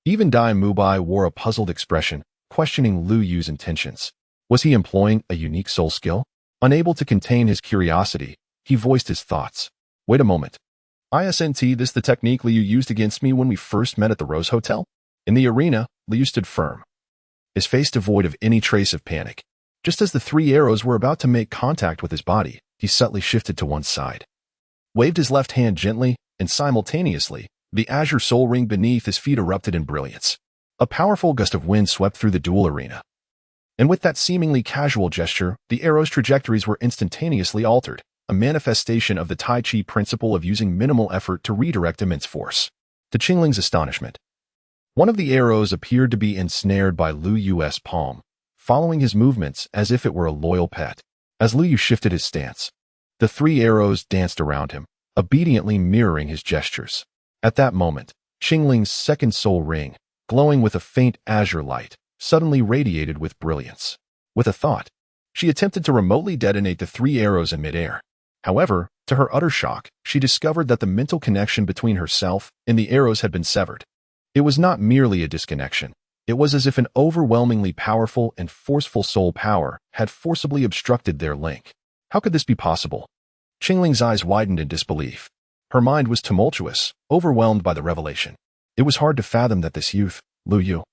Even Dai Mubai wore a puzzled expression, questioning Liu Yu's intentions. Was he employing a unique soul skill? Unable to contain his curiosity, he voiced his thoughts. Wait a moment. Isn't this the technique Liu used against me when we first met at the Rose Hotel? In the arena, Liu stood firm, his face devoid of any trace of panic. Just as the three arrows were about to make contact with his body, he subtly shifted to one side, waved his left hand gently, and simultaneously, the azure soul ring beneath his feet erupted in brilliance. A powerful gust of wind swept through the duel arena. And with that seemingly casual gesture, the arrows' trajectories were instantaneously altered, a manifestation of the Tai Chi principle of using minimal effort to redirect immense force. To Qing Ling's astonishment, one of the arrows appeared to be ensnared by Liu Yu's palm, following his movements as if it were a loyal pet. As Liu Yu shifted his stance, the three arrows danced around him, obediently mirroring his gestures. At that moment, Qing Ling's second soul ring, glowing with a faint azure light, suddenly radiated with brilliance. With a thought, she attempted to remotely detonate the three arrows in midair. However, to her utter shock, she discovered that the mental connection between herself and the arrows had been severed. It was not merely a disconnection. It was as if an overwhelmingly powerful and forceful soul power had forcibly obstructed their link. How could this be possible? Qing Ling's eyes widened in disbelief. Her mind was tumultuous, overwhelmed by the revelation. It was hard to fathom that this youth, Liu Yu,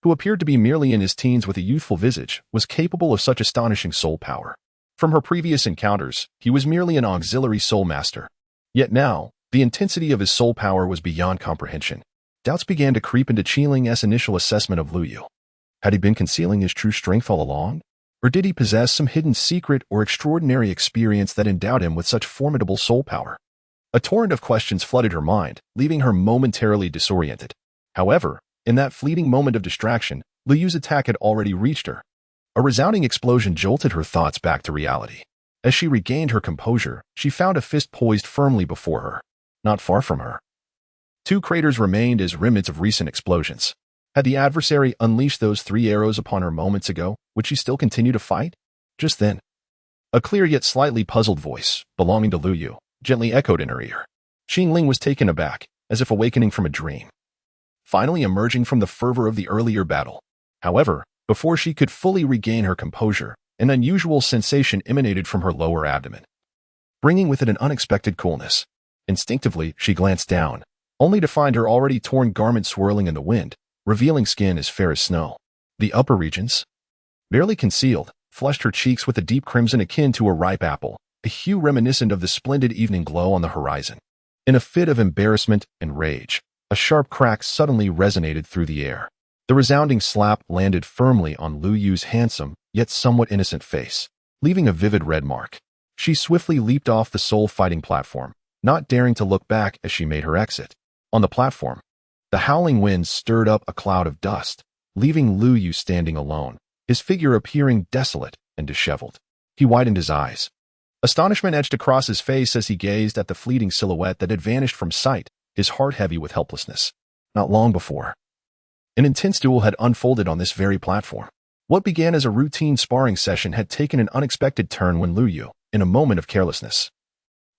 who appeared to be merely in his teens with a youthful visage, was capable of such astonishing soul power. From her previous encounters, he was merely an auxiliary soul master. Yet now, the intensity of his soul power was beyond comprehension. Doubts began to creep into Qing Ling's initial assessment of Liu Yu. Had he been concealing his true strength all along? Or did he possess some hidden secret or extraordinary experience that endowed him with such formidable soul power? A torrent of questions flooded her mind, leaving her momentarily disoriented. However, in that fleeting moment of distraction, Liu Yu's attack had already reached her. A resounding explosion jolted her thoughts back to reality. As she regained her composure, she found a fist poised firmly before her. Not far from her, two craters remained as remnants of recent explosions. Had the adversary unleashed those three arrows upon her moments ago, would she still continue to fight? Just then, a clear yet slightly puzzled voice, belonging to Liu Yu, gently echoed in her ear. Qing Ling was taken aback, as if awakening from a dream, finally emerging from the fervor of the earlier battle. However, before she could fully regain her composure, an unusual sensation emanated from her lower abdomen, bringing with it an unexpected coolness. Instinctively, she glanced down, only to find her already torn garment swirling in the wind, revealing skin as fair as snow. The upper regions, barely concealed, flushed her cheeks with a deep crimson akin to a ripe apple, a hue reminiscent of the splendid evening glow on the horizon. In a fit of embarrassment and rage, a sharp crack suddenly resonated through the air. The resounding slap landed firmly on Lu Yu's handsome, yet somewhat innocent face, leaving a vivid red mark. She swiftly leaped off the soul-fighting platform, not daring to look back as she made her exit. On the platform, the howling wind stirred up a cloud of dust, leaving Lu Yu standing alone, his figure appearing desolate and disheveled. He widened his eyes. Astonishment edged across his face as he gazed at the fleeting silhouette that had vanished from sight, his heart heavy with helplessness. Not long before, an intense duel had unfolded on this very platform. What began as a routine sparring session had taken an unexpected turn when Lu Yu, in a moment of carelessness,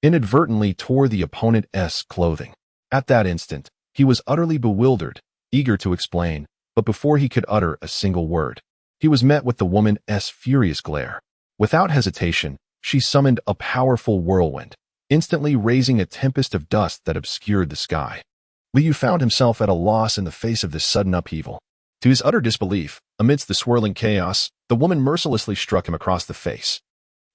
inadvertently tore the opponent's clothing. At that instant, he was utterly bewildered, eager to explain, but before he could utter a single word, he was met with the woman's furious glare. Without hesitation, she summoned a powerful whirlwind, instantly raising a tempest of dust that obscured the sky. Lu Yu found himself at a loss in the face of this sudden upheaval. To his utter disbelief, amidst the swirling chaos, the woman mercilessly struck him across the face.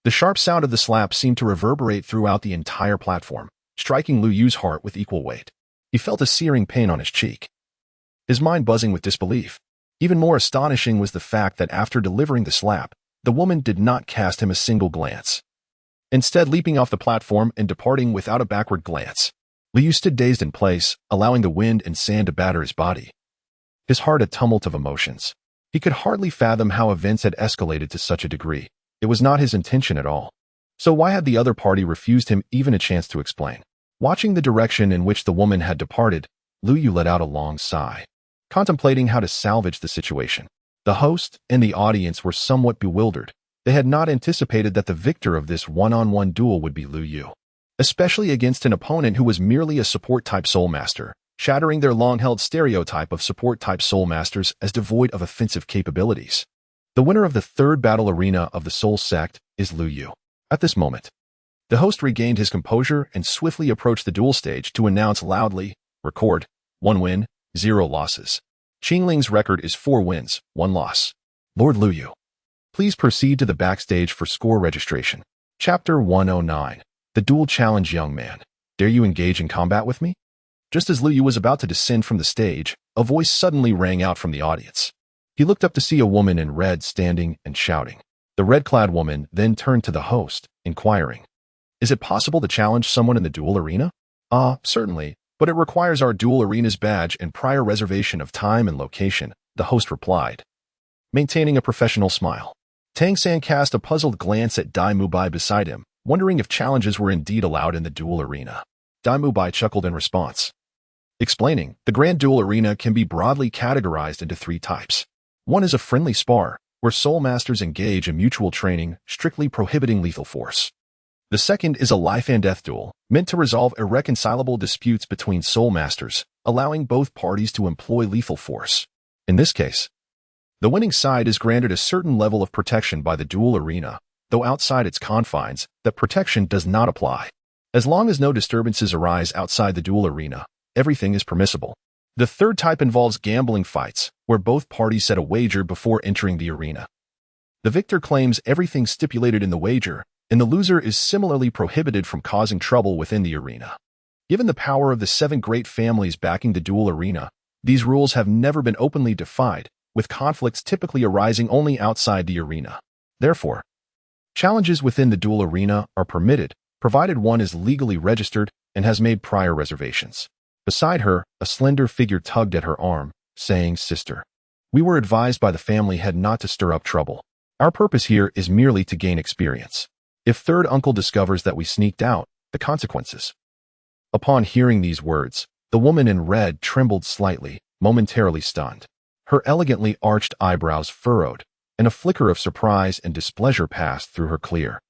The sharp sound of the slap seemed to reverberate throughout the entire platform, striking Lu Yu's heart with equal weight. He felt a searing pain on his cheek, his mind buzzing with disbelief. Even more astonishing was the fact that after delivering the slap, the woman did not cast him a single glance. Instead, leaping off the platform and departing without a backward glance, Lu Yu stood dazed in place, allowing the wind and sand to batter his body. His heart a tumult of emotions. He could hardly fathom how events had escalated to such a degree. It was not his intention at all. So why had the other party refused him even a chance to explain? Watching the direction in which the woman had departed, Lu Yu let out a long sigh, contemplating how to salvage the situation. The host and the audience were somewhat bewildered. They had not anticipated that the victor of this one-on-one duel would be Lu Yu, especially against an opponent who was merely a support-type Soul Master, shattering their long-held stereotype of support-type Soul Masters as devoid of offensive capabilities. The winner of the third battle arena of the Soul Sect is Lu Yu. At this moment, the host regained his composure and swiftly approached the duel stage to announce loudly, "Record, 1 win, 0 losses. Qingling's record is 4 wins, 1 loss. Lord Lu Yu, please proceed to the backstage for score registration." Chapter 109. The Duel Challenge. Young man, dare you engage in combat with me? Just as Lu Yu was about to descend from the stage, a voice suddenly rang out from the audience. He looked up to see a woman in red standing and shouting. The red-clad woman then turned to the host, inquiring, "Is it possible to challenge someone in the duel arena?" Certainly, but it requires our duel arena's badge and prior reservation of time and location," the host replied, maintaining a professional smile. Tang San cast a puzzled glance at Dai Mubai beside him, wondering if challenges were indeed allowed in the duel arena. Dai Mubai chuckled in response, explaining, "The Grand Duel Arena can be broadly categorized into 3 types. One is a friendly spar, where Soul Masters engage in mutual training, strictly prohibiting lethal force. The second is a life and death duel, meant to resolve irreconcilable disputes between Soul Masters, allowing both parties to employ lethal force. In this case, the winning side is granted a certain level of protection by the duel arena, though outside its confines, that protection does not apply. As long as no disturbances arise outside the duel arena, everything is permissible. The third type involves gambling fights, where both parties set a wager before entering the arena. The victor claims everything stipulated in the wager, and the loser is similarly prohibited from causing trouble within the arena. Given the power of the 7 great families backing the duel arena, these rules have never been openly defied, with conflicts typically arising only outside the arena. Therefore, challenges within the duel arena are permitted, provided one is legally registered and has made prior reservations. Beside her, a slender figure tugged at her arm, saying, "Sister, we were advised by the family head not to stir up trouble. Our purpose here is merely to gain experience. If third uncle discovers that we sneaked out, the consequences." Upon hearing these words, the woman in red trembled slightly, momentarily stunned. Her elegantly arched eyebrows furrowed, and a flicker of surprise and displeasure passed through her clear,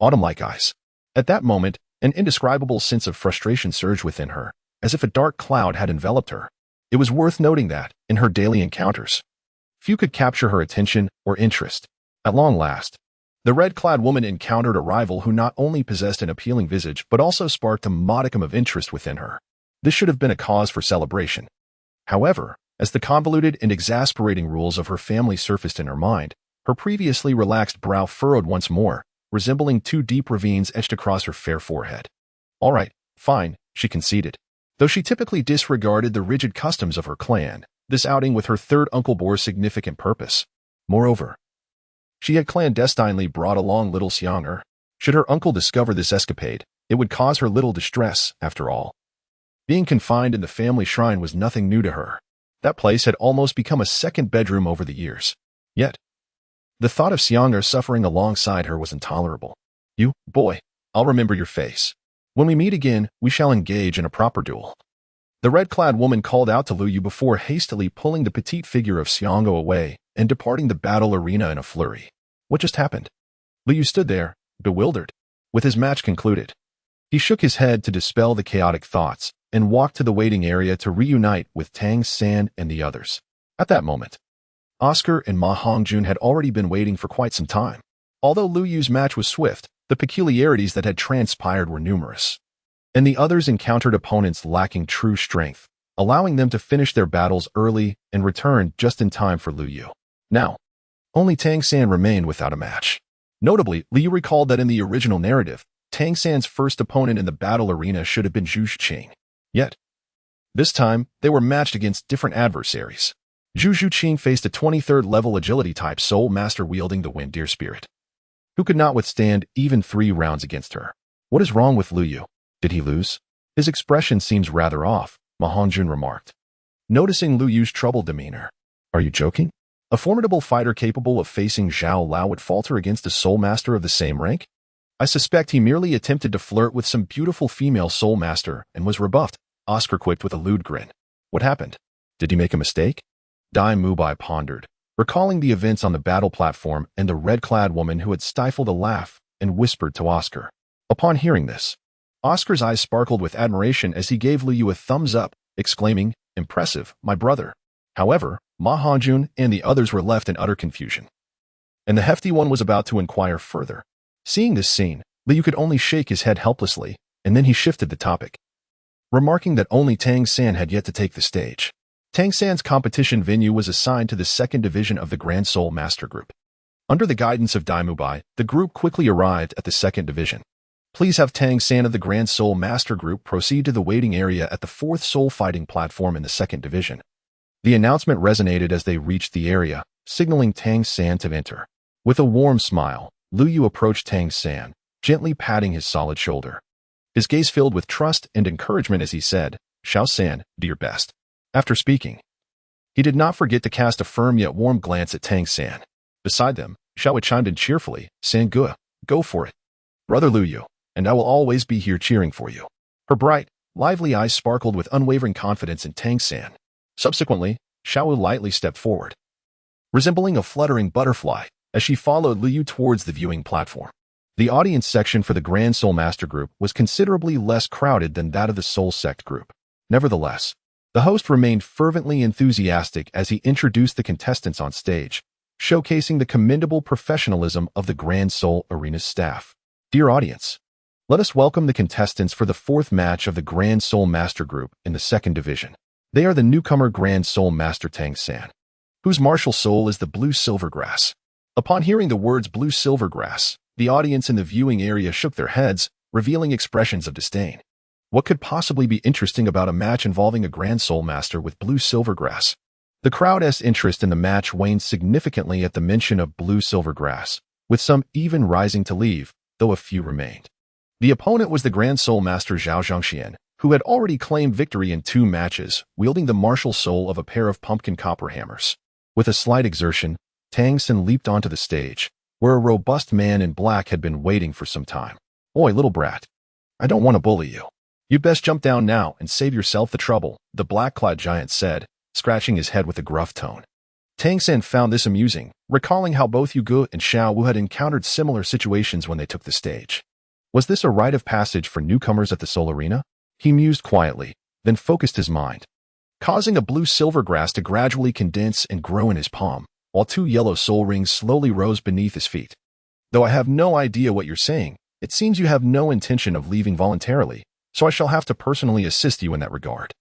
autumn-like eyes. At that moment, an indescribable sense of frustration surged within her, as if a dark cloud had enveloped her. It was worth noting that, in her daily encounters, few could capture her attention or interest. At long last, The red-clad woman encountered a rival who not only possessed an appealing visage but also sparked a modicum of interest within her. This should have been a cause for celebration. However, as the convoluted and exasperating rules of her family surfaced in her mind, her previously relaxed brow furrowed once more, resembling two deep ravines etched across her fair forehead. All right, fine, she conceded. Though she typically disregarded the rigid customs of her clan, this outing with her third uncle bore significant purpose. Moreover, she had clandestinely brought along little Xiang'er. Should her uncle discover this escapade, it would cause her little distress, after all. Being confined in the family shrine was nothing new to her. That place had almost become a second bedroom over the years. Yet, the thought of Xiang'er suffering alongside her was intolerable. You, boy, I'll remember your face. When we meet again, we shall engage in a proper duel. The red-clad woman called out to Lu Yu before hastily pulling the petite figure of Xiang'er away and departing the battle arena in a flurry. What just happened? Lu Yu stood there, bewildered. With his match concluded, he shook his head to dispel the chaotic thoughts and walked to the waiting area to reunite with Tang San and the others. At that moment, Oscar and Ma Hongjun had already been waiting for quite some time. Although Lu Yu's match was swift, the peculiarities that had transpired were numerous, and the others encountered opponents lacking true strength, allowing them to finish their battles early and return just in time for Lu Yu. Now, only Tang San remained without a match. Notably, Lu Yu recalled that in the original narrative, Tang San's first opponent in the battle arena should have been Zhu Zhuqing. Yet, this time, they were matched against different adversaries. Zhu Zhuqing faced a 23rd level agility type soul master wielding the wind deer spirit, who could not withstand even 3 rounds against her. What is wrong with Lu Yu? Did he lose? His expression seems rather off, Ma Hongjun remarked, noticing Lu Yu's troubled demeanor. Are you joking? A formidable fighter capable of facing Zhao Lao would falter against a soul master of the same rank? I suspect he merely attempted to flirt with some beautiful female soul master and was rebuffed, Oscar quipped with a lewd grin. What happened? Did he make a mistake? Dai Mubai pondered, recalling the events on the battle platform and the red-clad woman who had stifled a laugh and whispered to Oscar. Upon hearing this, Oscar's eyes sparkled with admiration as he gave Lu Yu a thumbs up, exclaiming, "Impressive, my brother." However, Ma Hongjun and the others were left in utter confusion, and the hefty one was about to inquire further. Seeing this scene, Lu Yu could only shake his head helplessly, and then he shifted the topic, remarking that only Tang San had yet to take the stage. Tang San's competition venue was assigned to the second division of the Grand Soul Master Group. Under the guidance of Dai Mubai, the group quickly arrived at the second division. Please have Tang San of the Grand Soul Master Group proceed to the waiting area at the 4th soul fighting platform in the second division. The announcement resonated as they reached the area, signaling Tang San to enter. With a warm smile, Lu Yu approached Tang San, gently patting his solid shoulder. His gaze filled with trust and encouragement as he said, "Xiao San, do your best." After speaking, he did not forget to cast a firm yet warm glance at Tang San. Beside them, Xiao chimed in cheerfully, "San Ge, go for it. Brother Lu Yu, and I will always be here cheering for you." Her bright, lively eyes sparkled with unwavering confidence in Tang San. Subsequently, Xiao lightly stepped forward, resembling a fluttering butterfly, as she followed Lu Yu towards the viewing platform. The audience section for the Grand Soul Master Group was considerably less crowded than that of the Soul Sect Group. Nevertheless, the host remained fervently enthusiastic as he introduced the contestants on stage, showcasing the commendable professionalism of the Grand Soul Arena's staff. Dear audience, let us welcome the contestants for the 4th match of the Grand Soul Master Group in the second division. They are the newcomer Grand Soul Master Tang San, whose martial soul is the blue silvergrass. Upon hearing the words blue silvergrass, the audience in the viewing area shook their heads, revealing expressions of disdain. What could possibly be interesting about a match involving a Grand Soul Master with blue silvergrass? The crowd's interest in the match waned significantly at the mention of blue silvergrass, with some even rising to leave, though a few remained. The opponent was the Grand Soul Master Zhao Zhongxian, who had already claimed victory in 2 matches, wielding the martial soul of a pair of pumpkin copper hammers. With a slight exertion, Tang San leaped onto the stage, where a robust man in black had been waiting for some time. "Oi, little brat. I don't want to bully you. You'd best jump down now and save yourself the trouble," the black-clad giant said, scratching his head with a gruff tone. Tang San found this amusing, recalling how both Yu Ge and Xiao Wu had encountered similar situations when they took the stage. Was this a rite of passage for newcomers at the Soul Arena? He mused quietly, then focused his mind, causing a blue silvergrass to gradually condense and grow in his palm, while 2 yellow soul rings slowly rose beneath his feet. Though I have no idea what you're saying, it seems you have no intention of leaving voluntarily, so I shall have to personally assist you in that regard.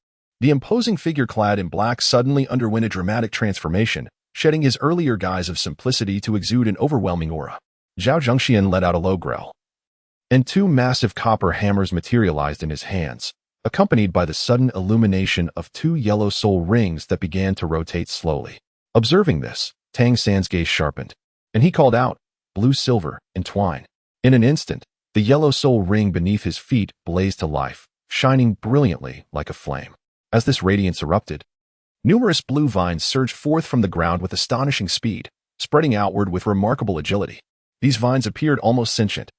The imposing figure clad in black suddenly underwent a dramatic transformation, shedding his earlier guise of simplicity to exude an overwhelming aura. Zhao Zhongxian let out a low growl, and two massive copper hammers materialized in his hands, accompanied by the sudden illumination of two yellow soul rings that began to rotate slowly. Observing this, Tang San's gaze sharpened, and he called out, "Blue silver, entwine." In an instant, the yellow soul ring beneath his feet blazed to life, shining brilliantly like a flame. As this radiance erupted, numerous blue vines surged forth from the ground with astonishing speed, spreading outward with remarkable agility. These vines appeared almost sentient,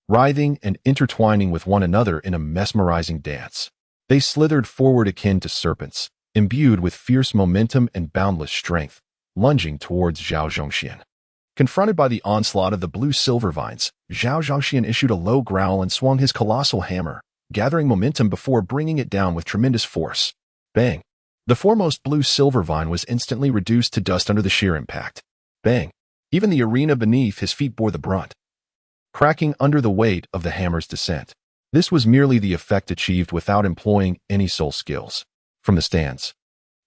writhing and intertwining with one another in a mesmerizing dance. They slithered forward akin to serpents, imbued with fierce momentum and boundless strength, lunging towards Zhao Zhongxian. Confronted by the onslaught of the blue-silver vines, Zhao Zhongxian issued a low growl and swung his colossal hammer, gathering momentum before bringing it down with tremendous force. Bang! The foremost blue-silver vine was instantly reduced to dust under the sheer impact. Bang! Even the arena beneath his feet bore the brunt, cracking under the weight of the hammer's descent. This was merely the effect achieved without employing any soul skills. From the stands,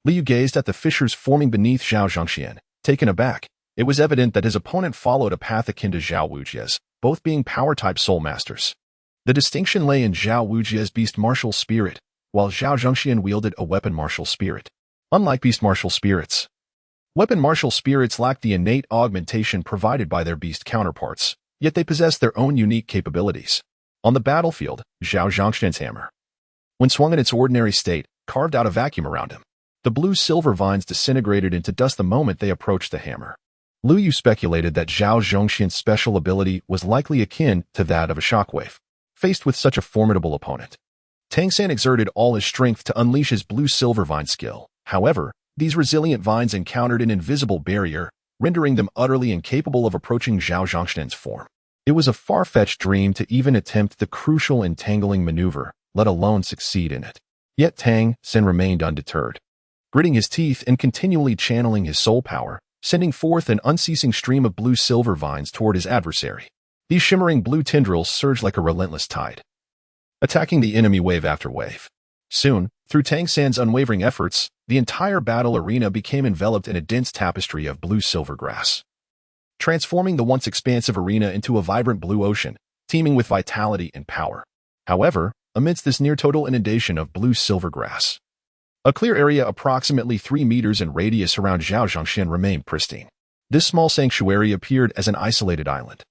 Liu gazed at the fissures forming beneath Zhao Zhongxian. Taken aback, it was evident that his opponent followed a path akin to Zhao Wujie's, both being power-type soul masters. The distinction lay in Zhao Wujie's beast martial spirit, while Zhao Zhongxian wielded a weapon martial spirit. Unlike beast martial spirits, weapon martial spirits lacked the innate augmentation provided by their beast counterparts, yet they possessed their own unique capabilities. On the battlefield, Zhao Zhongxian's hammer, when swung in its ordinary state, carved out a vacuum around him. The blue-silver vines disintegrated into dust the moment they approached the hammer. Liu Yu speculated that Zhao Zhongxian's special ability was likely akin to that of a shockwave. Faced with such a formidable opponent, Tang San exerted all his strength to unleash his blue-silver vine skill. However, these resilient vines encountered an invisible barrier, rendering them utterly incapable of approaching Zhao Zhongxian's form. It was a far-fetched dream to even attempt the crucial entangling maneuver, let alone succeed in it. Yet Tang San remained undeterred, gritting his teeth and continually channeling his soul power, sending forth an unceasing stream of blue-silver vines toward his adversary. These shimmering blue tendrils surged like a relentless tide, attacking the enemy wave after wave. Soon, through Tang San's unwavering efforts, the entire battle arena became enveloped in a dense tapestry of blue-silver grass, transforming the once expansive arena into a vibrant blue ocean, teeming with vitality and power. However, amidst this near-total inundation of blue-silver grass, a clear area approximately 3 meters in radius around Zhao Zhongxian remained pristine. This small sanctuary appeared as an isolated island,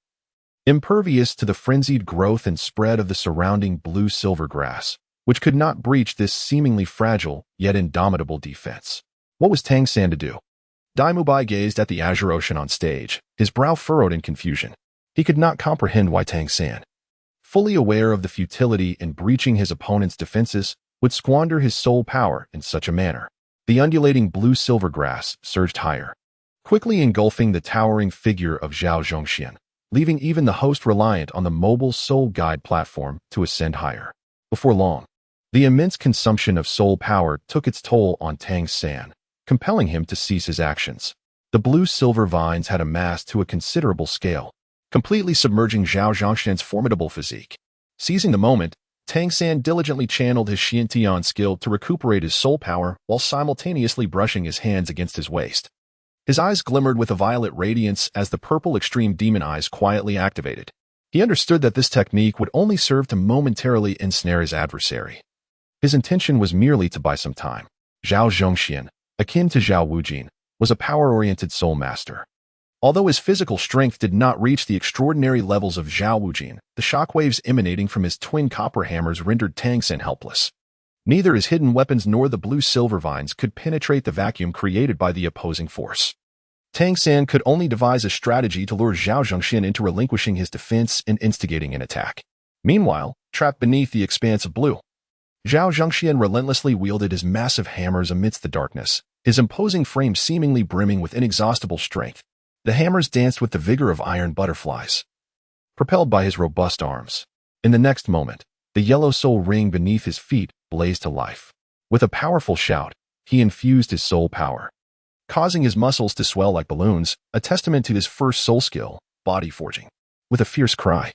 impervious to the frenzied growth and spread of the surrounding blue-silver grass, which could not breach this seemingly fragile yet indomitable defense. What was Tang San to do? Dai Mubai gazed at the azure ocean on stage, his brow furrowed in confusion. He could not comprehend why Tang San, fully aware of the futility in breaching his opponent's defenses, would squander his soul power in such a manner. The undulating blue-silver grass surged higher, quickly engulfing the towering figure of Zhao Zhongxian, leaving even the host reliant on the mobile soul guide platform to ascend higher. Before long, the immense consumption of soul power took its toll on Tang San, compelling him to cease his actions. The blue-silver vines had amassed to a considerable scale, completely submerging Zhao Zhongxian's formidable physique. Seizing the moment, Tang San diligently channeled his Xiantian skill to recuperate his soul power while simultaneously brushing his hands against his waist. His eyes glimmered with a violet radiance as the purple extreme demon eyes quietly activated. He understood that this technique would only serve to momentarily ensnare his adversary. His intention was merely to buy some time. Zhao Zhongxian, akin to Zhao Wujin, was a power-oriented soul master. Although his physical strength did not reach the extraordinary levels of Zhao Wujin, the shockwaves emanating from his twin copper hammers rendered Tang San helpless. Neither his hidden weapons nor the blue-silver vines could penetrate the vacuum created by the opposing force. Tang San could only devise a strategy to lure Zhao Zhongxian into relinquishing his defense and instigating an attack. Meanwhile, trapped beneath the expanse of blue, Zhao Zhongxian relentlessly wielded his massive hammers amidst the darkness, his imposing frame seemingly brimming with inexhaustible strength. The hammers danced with the vigor of iron butterflies, propelled by his robust arms. In the next moment, the yellow soul ring beneath his feet blazed to life. With a powerful shout, he infused his soul power, causing his muscles to swell like balloons, a testament to his first soul skill, body forging. With a fierce cry,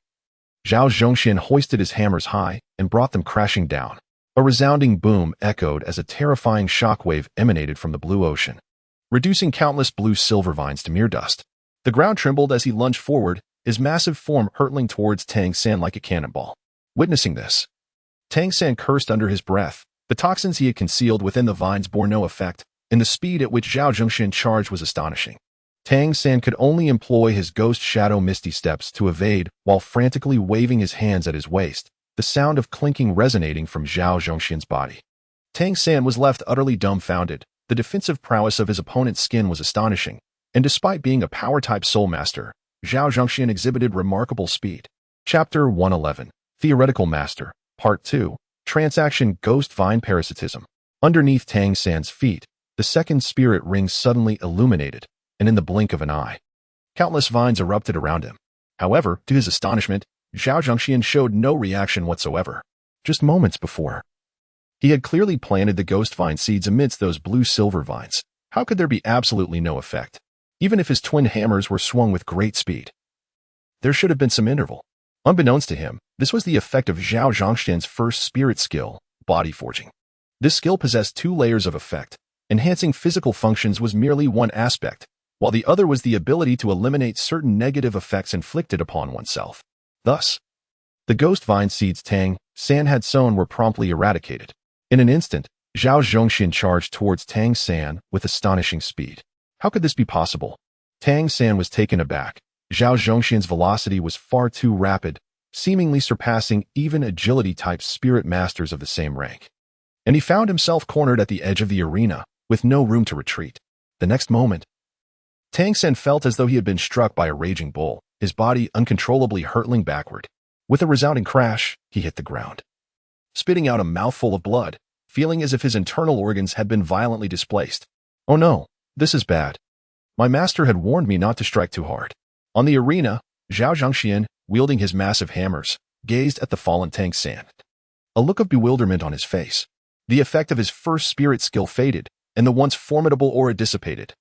Zhao Zhongxian hoisted his hammers high and brought them crashing down. A resounding boom echoed as a terrifying shockwave emanated from the blue ocean, reducing countless blue-silver vines to mere dust. The ground trembled as he lunged forward, his massive form hurtling towards Tang San like a cannonball. Witnessing this, Tang San cursed under his breath. The toxins he had concealed within the vines bore no effect, and the speed at which Zhao Zhongxian charged was astonishing. Tang San could only employ his ghost shadow misty steps to evade while frantically waving his hands at his waist, the sound of clinking resonating from Zhao Zhongxian's body. Tang San was left utterly dumbfounded. The defensive prowess of his opponent's skin was astonishing, and despite being a power-type soul master, Zhao Zhongxian exhibited remarkable speed. Chapter 111, Theoretical Master, Part 2, Transaction Ghost Vine Parasitism. Underneath Tang San's feet, the second spirit ring suddenly illuminated, and in the blink of an eye, countless vines erupted around him. However, to his astonishment, Zhao Zhongxian showed no reaction whatsoever. Just moments before, he had clearly planted the ghost vine seeds amidst those blue-silver vines. How could there be absolutely no effect? Even if his twin hammers were swung with great speed, there should have been some interval. Unbeknownst to him, this was the effect of Zhao Zhongxian's first spirit skill, body forging. This skill possessed two layers of effect. Enhancing physical functions was merely one aspect, while the other was the ability to eliminate certain negative effects inflicted upon oneself. Thus, the ghost vine seeds Tang San had sown were promptly eradicated. In an instant, Zhao Zhongxian charged towards Tang San with astonishing speed. How could this be possible? Tang San was taken aback. Zhao Zhongxian's velocity was far too rapid, seemingly surpassing even agility-type spirit masters of the same rank. And he found himself cornered at the edge of the arena, with no room to retreat. The next moment, Tang San felt as though he had been struck by a raging bull, his body uncontrollably hurtling backward. With a resounding crash, he hit the ground, spitting out a mouthful of blood, feeling as if his internal organs had been violently displaced. Oh no, this is bad. My master had warned me not to strike too hard. On the arena, Zhao Zhongxian, wielding his massive hammers, gazed at the fallen Tang San, a look of bewilderment on his face. The effect of his first spirit skill faded, and the once formidable aura dissipated,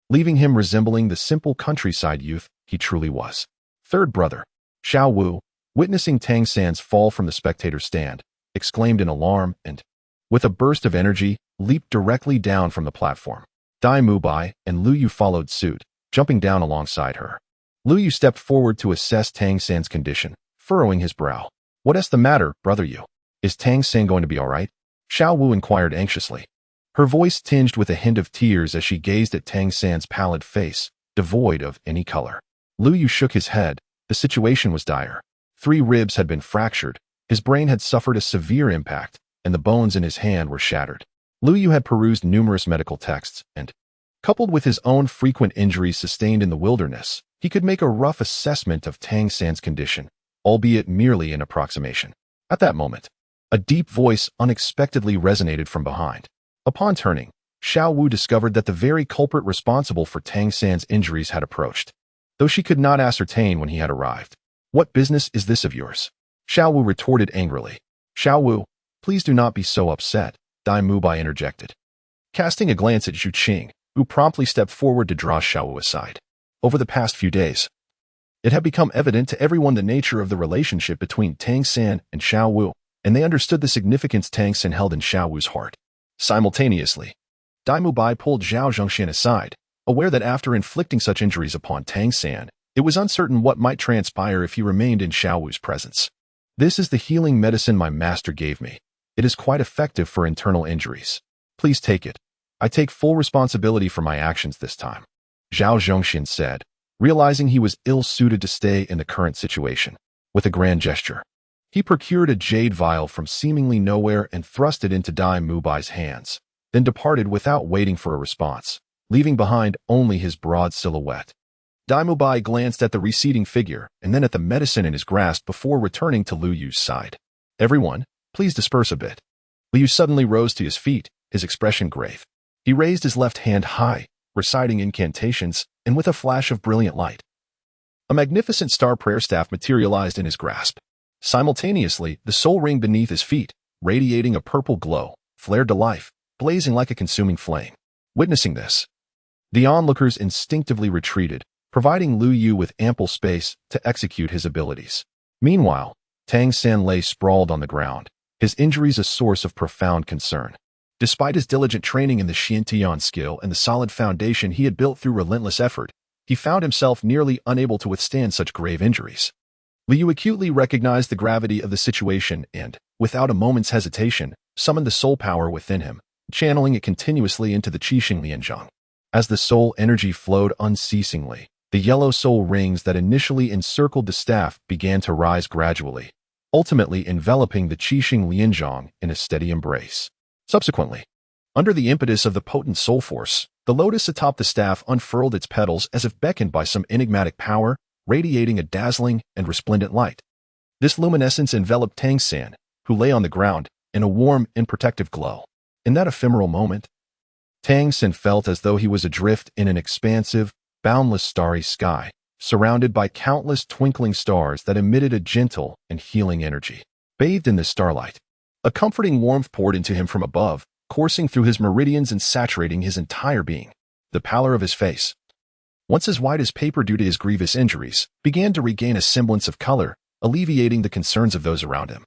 leaving him resembling the simple countryside youth he truly was. Third brother, Xiao Wu, witnessing Tang San's fall from the spectator's stand, exclaimed in alarm and, with a burst of energy, leaped directly down from the platform. Dai Mubai and Lu Yu followed suit, jumping down alongside her. Lu Yu stepped forward to assess Tang San's condition, furrowing his brow. What's the matter, brother Yu? Is Tang San going to be all right? Xiao Wu inquired anxiously. Her voice tinged with a hint of tears as she gazed at Tang San's pallid face, devoid of any color. Lu Yu shook his head. The situation was dire. 3 ribs had been fractured, his brain had suffered a severe impact, and the bones in his hand were shattered. Lu Yu had perused numerous medical texts, and, coupled with his own frequent injuries sustained in the wilderness, he could make a rough assessment of Tang San's condition, albeit merely an approximation. At that moment, a deep voice unexpectedly resonated from behind. Upon turning, Xiao Wu discovered that the very culprit responsible for Tang San's injuries had approached, though she could not ascertain when he had arrived. What business is this of yours? Xiao Wu retorted angrily. Xiao Wu, please do not be so upset, Dai Mubai interjected, casting a glance at Zhu Qing, who promptly stepped forward to draw Xiao Wu aside. Over the past few days, it had become evident to everyone the nature of the relationship between Tang San and Xiao Wu, and they understood the significance Tang San held in Xiao Wu's heart. Simultaneously, Dai Mubai pulled Zhao Zhongxian aside, aware that after inflicting such injuries upon Tang San, it was uncertain what might transpire if he remained in Xiao Wu's presence. This is the healing medicine my master gave me. It is quite effective for internal injuries. Please take it. I take full responsibility for my actions this time, Zhao Zhongxian said, realizing he was ill-suited to stay in the current situation. With a grand gesture, he procured a jade vial from seemingly nowhere and thrust it into Dai Mubai's hands, then departed without waiting for a response, leaving behind only his broad silhouette. Dai Mubai glanced at the receding figure and then at the medicine in his grasp before returning to Lu Yu's side. Everyone, please disperse a bit. Lu Yu suddenly rose to his feet, his expression grave. He raised his left hand high, reciting incantations, and with a flash of brilliant light, a magnificent star prayer staff materialized in his grasp. Simultaneously, the soul ring beneath his feet, radiating a purple glow, flared to life, blazing like a consuming flame. Witnessing this, the onlookers instinctively retreated, providing Lu Yu with ample space to execute his abilities. Meanwhile, Tang San lay sprawled on the ground, his injuries a source of profound concern. Despite his diligent training in the Xiantian skill and the solid foundation he had built through relentless effort, he found himself nearly unable to withstand such grave injuries. Liu acutely recognized the gravity of the situation and, without a moment's hesitation, summoned the soul power within him, channeling it continuously into the Qixing Lianzhang. As the soul energy flowed unceasingly, the yellow soul rings that initially encircled the staff began to rise gradually, ultimately enveloping the Qixing Lianzhang in a steady embrace. Subsequently, under the impetus of the potent soul force, the lotus atop the staff unfurled its petals as if beckoned by some enigmatic power, radiating a dazzling and resplendent light. This luminescence enveloped Tang San, who lay on the ground, in a warm and protective glow. In that ephemeral moment, Tang San felt as though he was adrift in an expansive, boundless starry sky, surrounded by countless twinkling stars that emitted a gentle and healing energy. Bathed in this starlight, a comforting warmth poured into him from above, coursing through his meridians and saturating his entire being. The pallor of his face, once as white as paper due to his grievous injuries, began to regain a semblance of color, alleviating the concerns of those around him.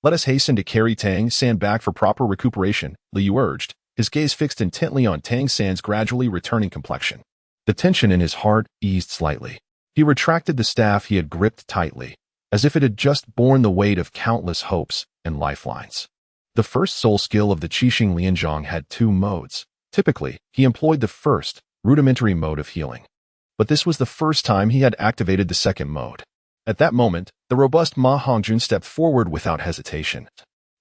"Let us hasten to carry Tang San back for proper recuperation," Liu urged, his gaze fixed intently on Tang San's gradually returning complexion. The tension in his heart eased slightly. He retracted the staff he had gripped tightly, as if it had just borne the weight of countless hopes and lifelines. The first soul skill of the Qixing Lianzhang had two modes. Typically, he employed the first, rudimentary mode of healing. But this was the first time he had activated the second mode. At that moment, the robust Ma Hongjun stepped forward without hesitation,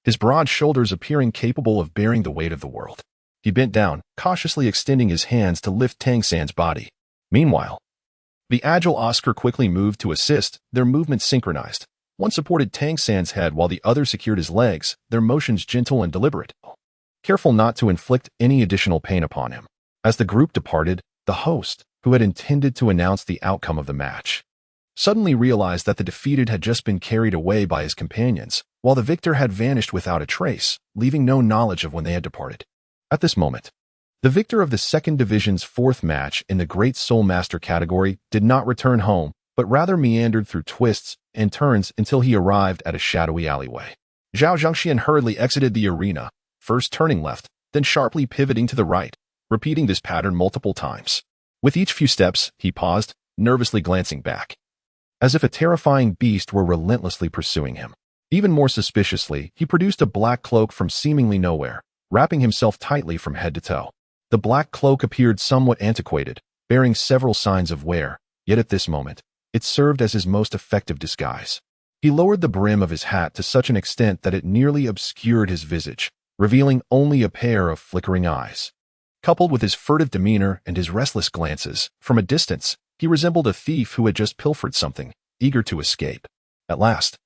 his broad shoulders appearing capable of bearing the weight of the world. He bent down, cautiously extending his hands to lift Tang San's body. Meanwhile, the agile Oscar quickly moved to assist, their movements synchronized. One supported Tang San's head while the other secured his legs, their motions gentle and deliberate, careful not to inflict any additional pain upon him. As the group departed, the host, who had intended to announce the outcome of the match, suddenly realized that the defeated had just been carried away by his companions, while the victor had vanished without a trace, leaving no knowledge of when they had departed. At this moment, the victor of the second division's fourth match in the Great Soul Master category did not return home, but rather meandered through twists and turns until he arrived at a shadowy alleyway. Zhao Zhongxian hurriedly exited the arena, first turning left, then sharply pivoting to the right, repeating this pattern multiple times. With each few steps, he paused, nervously glancing back, as if a terrifying beast were relentlessly pursuing him. Even more suspiciously, he produced a black cloak from seemingly nowhere, wrapping himself tightly from head to toe. The black cloak appeared somewhat antiquated, bearing several signs of wear, yet at this moment, it served as his most effective disguise. He lowered the brim of his hat to such an extent that it nearly obscured his visage, revealing only a pair of flickering eyes. Coupled with his furtive demeanor and his restless glances, from a distance, he resembled a thief who had just pilfered something, eager to escape. At last,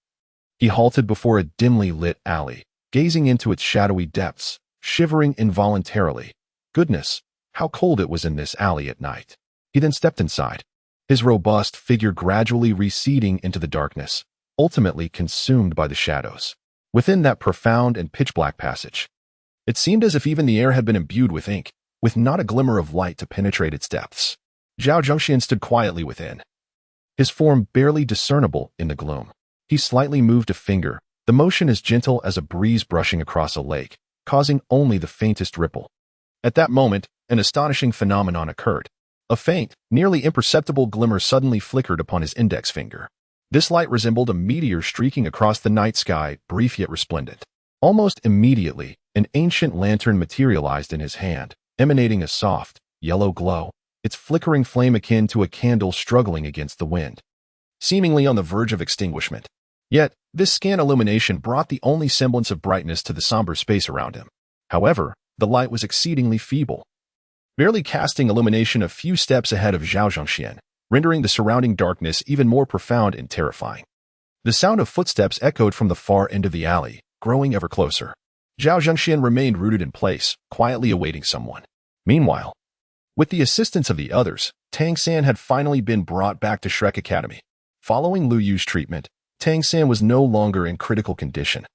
he halted before a dimly lit alley, gazing into its shadowy depths, shivering involuntarily. Goodness, how cold it was in this alley at night. He then stepped inside, his robust figure gradually receding into the darkness, ultimately consumed by the shadows. Within that profound and pitch-black passage, it seemed as if even the air had been imbued with ink, with not a glimmer of light to penetrate its depths. Zhao Zhongxian stood quietly within, his form barely discernible in the gloom. He slightly moved a finger, the motion as gentle as a breeze brushing across a lake, causing only the faintest ripple. At that moment, an astonishing phenomenon occurred. A faint, nearly imperceptible glimmer suddenly flickered upon his index finger. This light resembled a meteor streaking across the night sky, brief yet resplendent. Almost immediately, an ancient lantern materialized in his hand, emanating a soft, yellow glow, its flickering flame akin to a candle struggling against the wind, seemingly on the verge of extinguishment. Yet, this scant illumination brought the only semblance of brightness to the somber space around him. However, the light was exceedingly feeble, barely casting illumination a few steps ahead of Zhao Zhongxian, rendering the surrounding darkness even more profound and terrifying. The sound of footsteps echoed from the far end of the alley, growing ever closer. Zhao Zhongxian remained rooted in place, quietly awaiting someone. Meanwhile, with the assistance of the others, Tang San had finally been brought back to Shrek Academy. Following Lu Yu's treatment, Tang San was no longer in critical condition,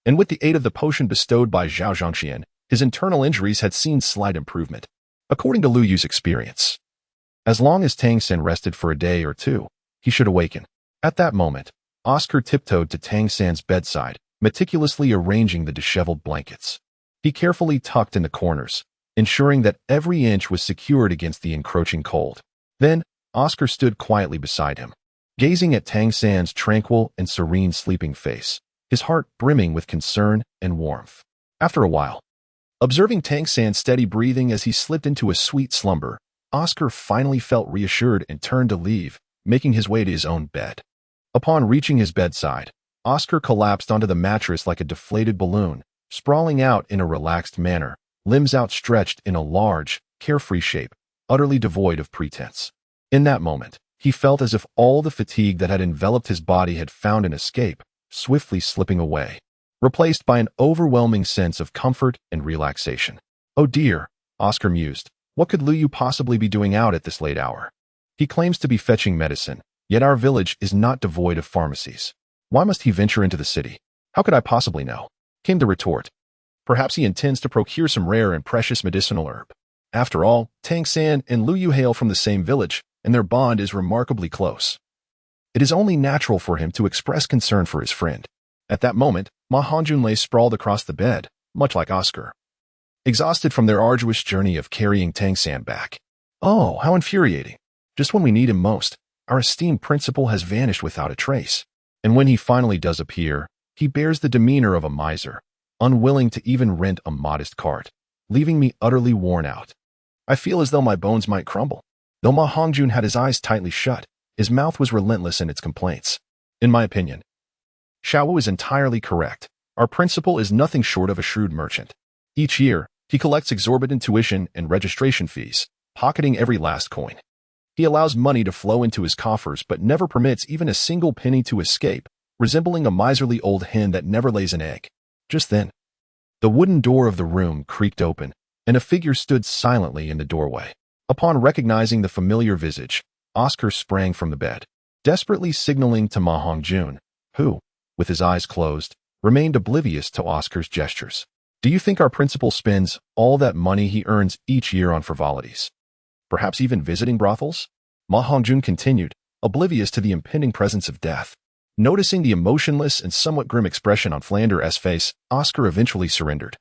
and with the aid of the potion bestowed by Zhao Zhongxian, his internal injuries had seen slight improvement. According to Lu Yu's experience, As long as Tang San rested for a day or two, he should awaken. At that moment, Oscar tiptoed to Tang San's bedside, meticulously arranging the disheveled blankets. He carefully tucked in the corners, ensuring that every inch was secured against the encroaching cold. Then, Oscar stood quietly beside him, gazing at Tang San's tranquil and serene sleeping face, his heart brimming with concern and warmth. After a while, observing Tang San's steady breathing as he slipped into a sweet slumber, Oscar finally felt reassured and turned to leave, making his way to his own bed. Upon reaching his bedside, Oscar collapsed onto the mattress like a deflated balloon, sprawling out in a relaxed manner, limbs outstretched in a large, carefree shape, utterly devoid of pretense. In that moment, he felt as if all the fatigue that had enveloped his body had found an escape, swiftly slipping away, replaced by an overwhelming sense of comfort and relaxation. Oh dear, Oscar mused, what could Liu Yu possibly be doing out at this late hour? He claims to be fetching medicine, yet our village is not devoid of pharmacies. Why must he venture into the city? How could I possibly know? Came the retort. Perhaps he intends to procure some rare and precious medicinal herb. After all, Tang San and Liu Yu hail from the same village, and their bond is remarkably close. It is only natural for him to express concern for his friend. At that moment, Ma Hongjun lay sprawled across the bed, much like Oscar, exhausted from their arduous journey of carrying Tang San back. Oh, how infuriating. Just when we need him most, our esteemed principal has vanished without a trace. And when he finally does appear, he bears the demeanor of a miser, unwilling to even rent a modest cart, leaving me utterly worn out. I feel as though my bones might crumble. Though Ma Hongjun had his eyes tightly shut, his mouth was relentless in its complaints. In my opinion, Xiao is entirely correct. Our principal is nothing short of a shrewd merchant. Each year, he collects exorbitant tuition and registration fees, pocketing every last coin. He allows money to flow into his coffers but never permits even a single penny to escape, resembling a miserly old hen that never lays an egg. Just then, the wooden door of the room creaked open, and a figure stood silently in the doorway. Upon recognizing the familiar visage, Oscar sprang from the bed, desperately signaling to Ma Hongjun, who, with his eyes closed, remained oblivious to Oscar's gestures. Do you think our principal spends all that money he earns each year on frivolities? Perhaps even visiting brothels? Ma Hongjun continued, oblivious to the impending presence of death. Noticing the emotionless and somewhat grim expression on Flander's face, Oscar eventually surrendered,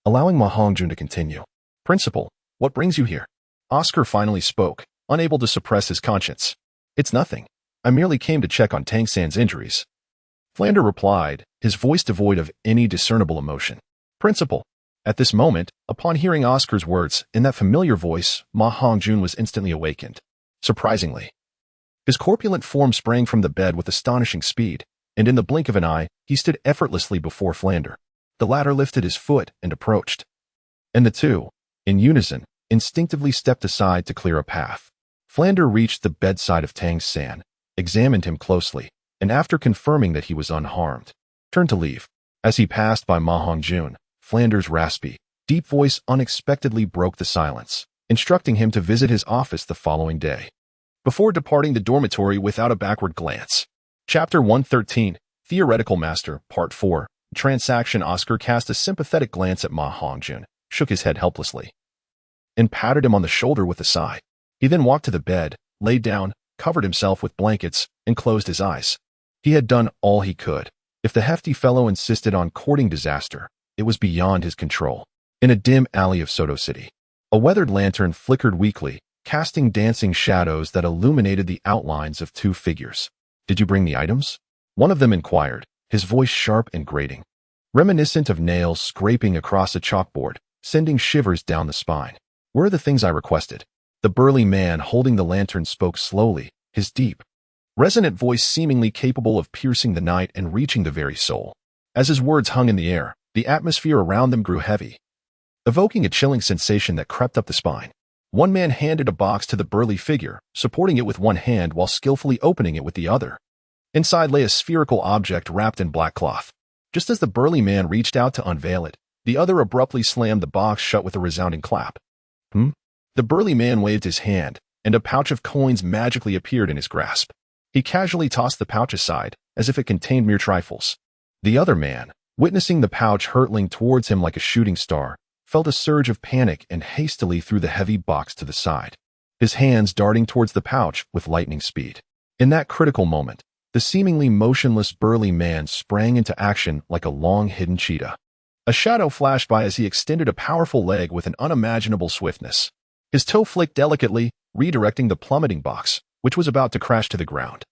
allowing Ma Hongjun to continue. Principal, what brings you here? Oscar finally spoke, unable to suppress his conscience. It's nothing. I merely came to check on Tang San's injuries. Flander replied, his voice devoid of any discernible emotion. Principal. At this moment, upon hearing Oscar's words in that familiar voice, Ma Hongjun was instantly awakened. Surprisingly, his corpulent form sprang from the bed with astonishing speed, and in the blink of an eye, he stood effortlessly before Flander. The latter lifted his foot and approached, and the two, in unison, instinctively stepped aside to clear a path. Flander reached the bedside of Tang San, examined him closely, and after confirming that he was unharmed, turned to leave. As he passed by Ma Hongjun, Flander's raspy, deep voice unexpectedly broke the silence, instructing him to visit his office the following day. Before departing the dormitory without a backward glance. Chapter 113, Theoretical Master, Part 4, Transaction. Oscar cast a sympathetic glance at Ma Hongjun, shook his head helplessly, and patted him on the shoulder with a sigh. He then walked to the bed, laid down, covered himself with blankets, and closed his eyes. He had done all he could. If the hefty fellow insisted on courting disaster, it was beyond his control. In a dim alley of Soto City, a weathered lantern flickered weakly, casting dancing shadows that illuminated the outlines of two figures. Did you bring the items? One of them inquired, his voice sharp and grating, reminiscent of nails scraping across a chalkboard, sending shivers down the spine. Where are the things I requested? The burly man holding the lantern spoke slowly, his deep, resonant voice seemingly capable of piercing the night and reaching the very soul. As his words hung in the air, the atmosphere around them grew heavy, evoking a chilling sensation that crept up the spine. One man handed a box to the burly figure, supporting it with one hand while skillfully opening it with the other. Inside lay a spherical object wrapped in black cloth. Just as the burly man reached out to unveil it, the other abruptly slammed the box shut with a resounding clap. The burly man waved his hand, and a pouch of coins magically appeared in his grasp. He casually tossed the pouch aside, as if it contained mere trifles. The other man, witnessing the pouch hurtling towards him like a shooting star, felt a surge of panic and hastily threw the heavy box to the side. his hands darting towards the pouch with lightning speed. In that critical moment, the seemingly motionless burly man sprang into action like a long-hidden cheetah. A shadow flashed by as he extended a powerful leg with an unimaginable swiftness. His toe flicked delicately, redirecting the plummeting box, which was about to crash to the ground.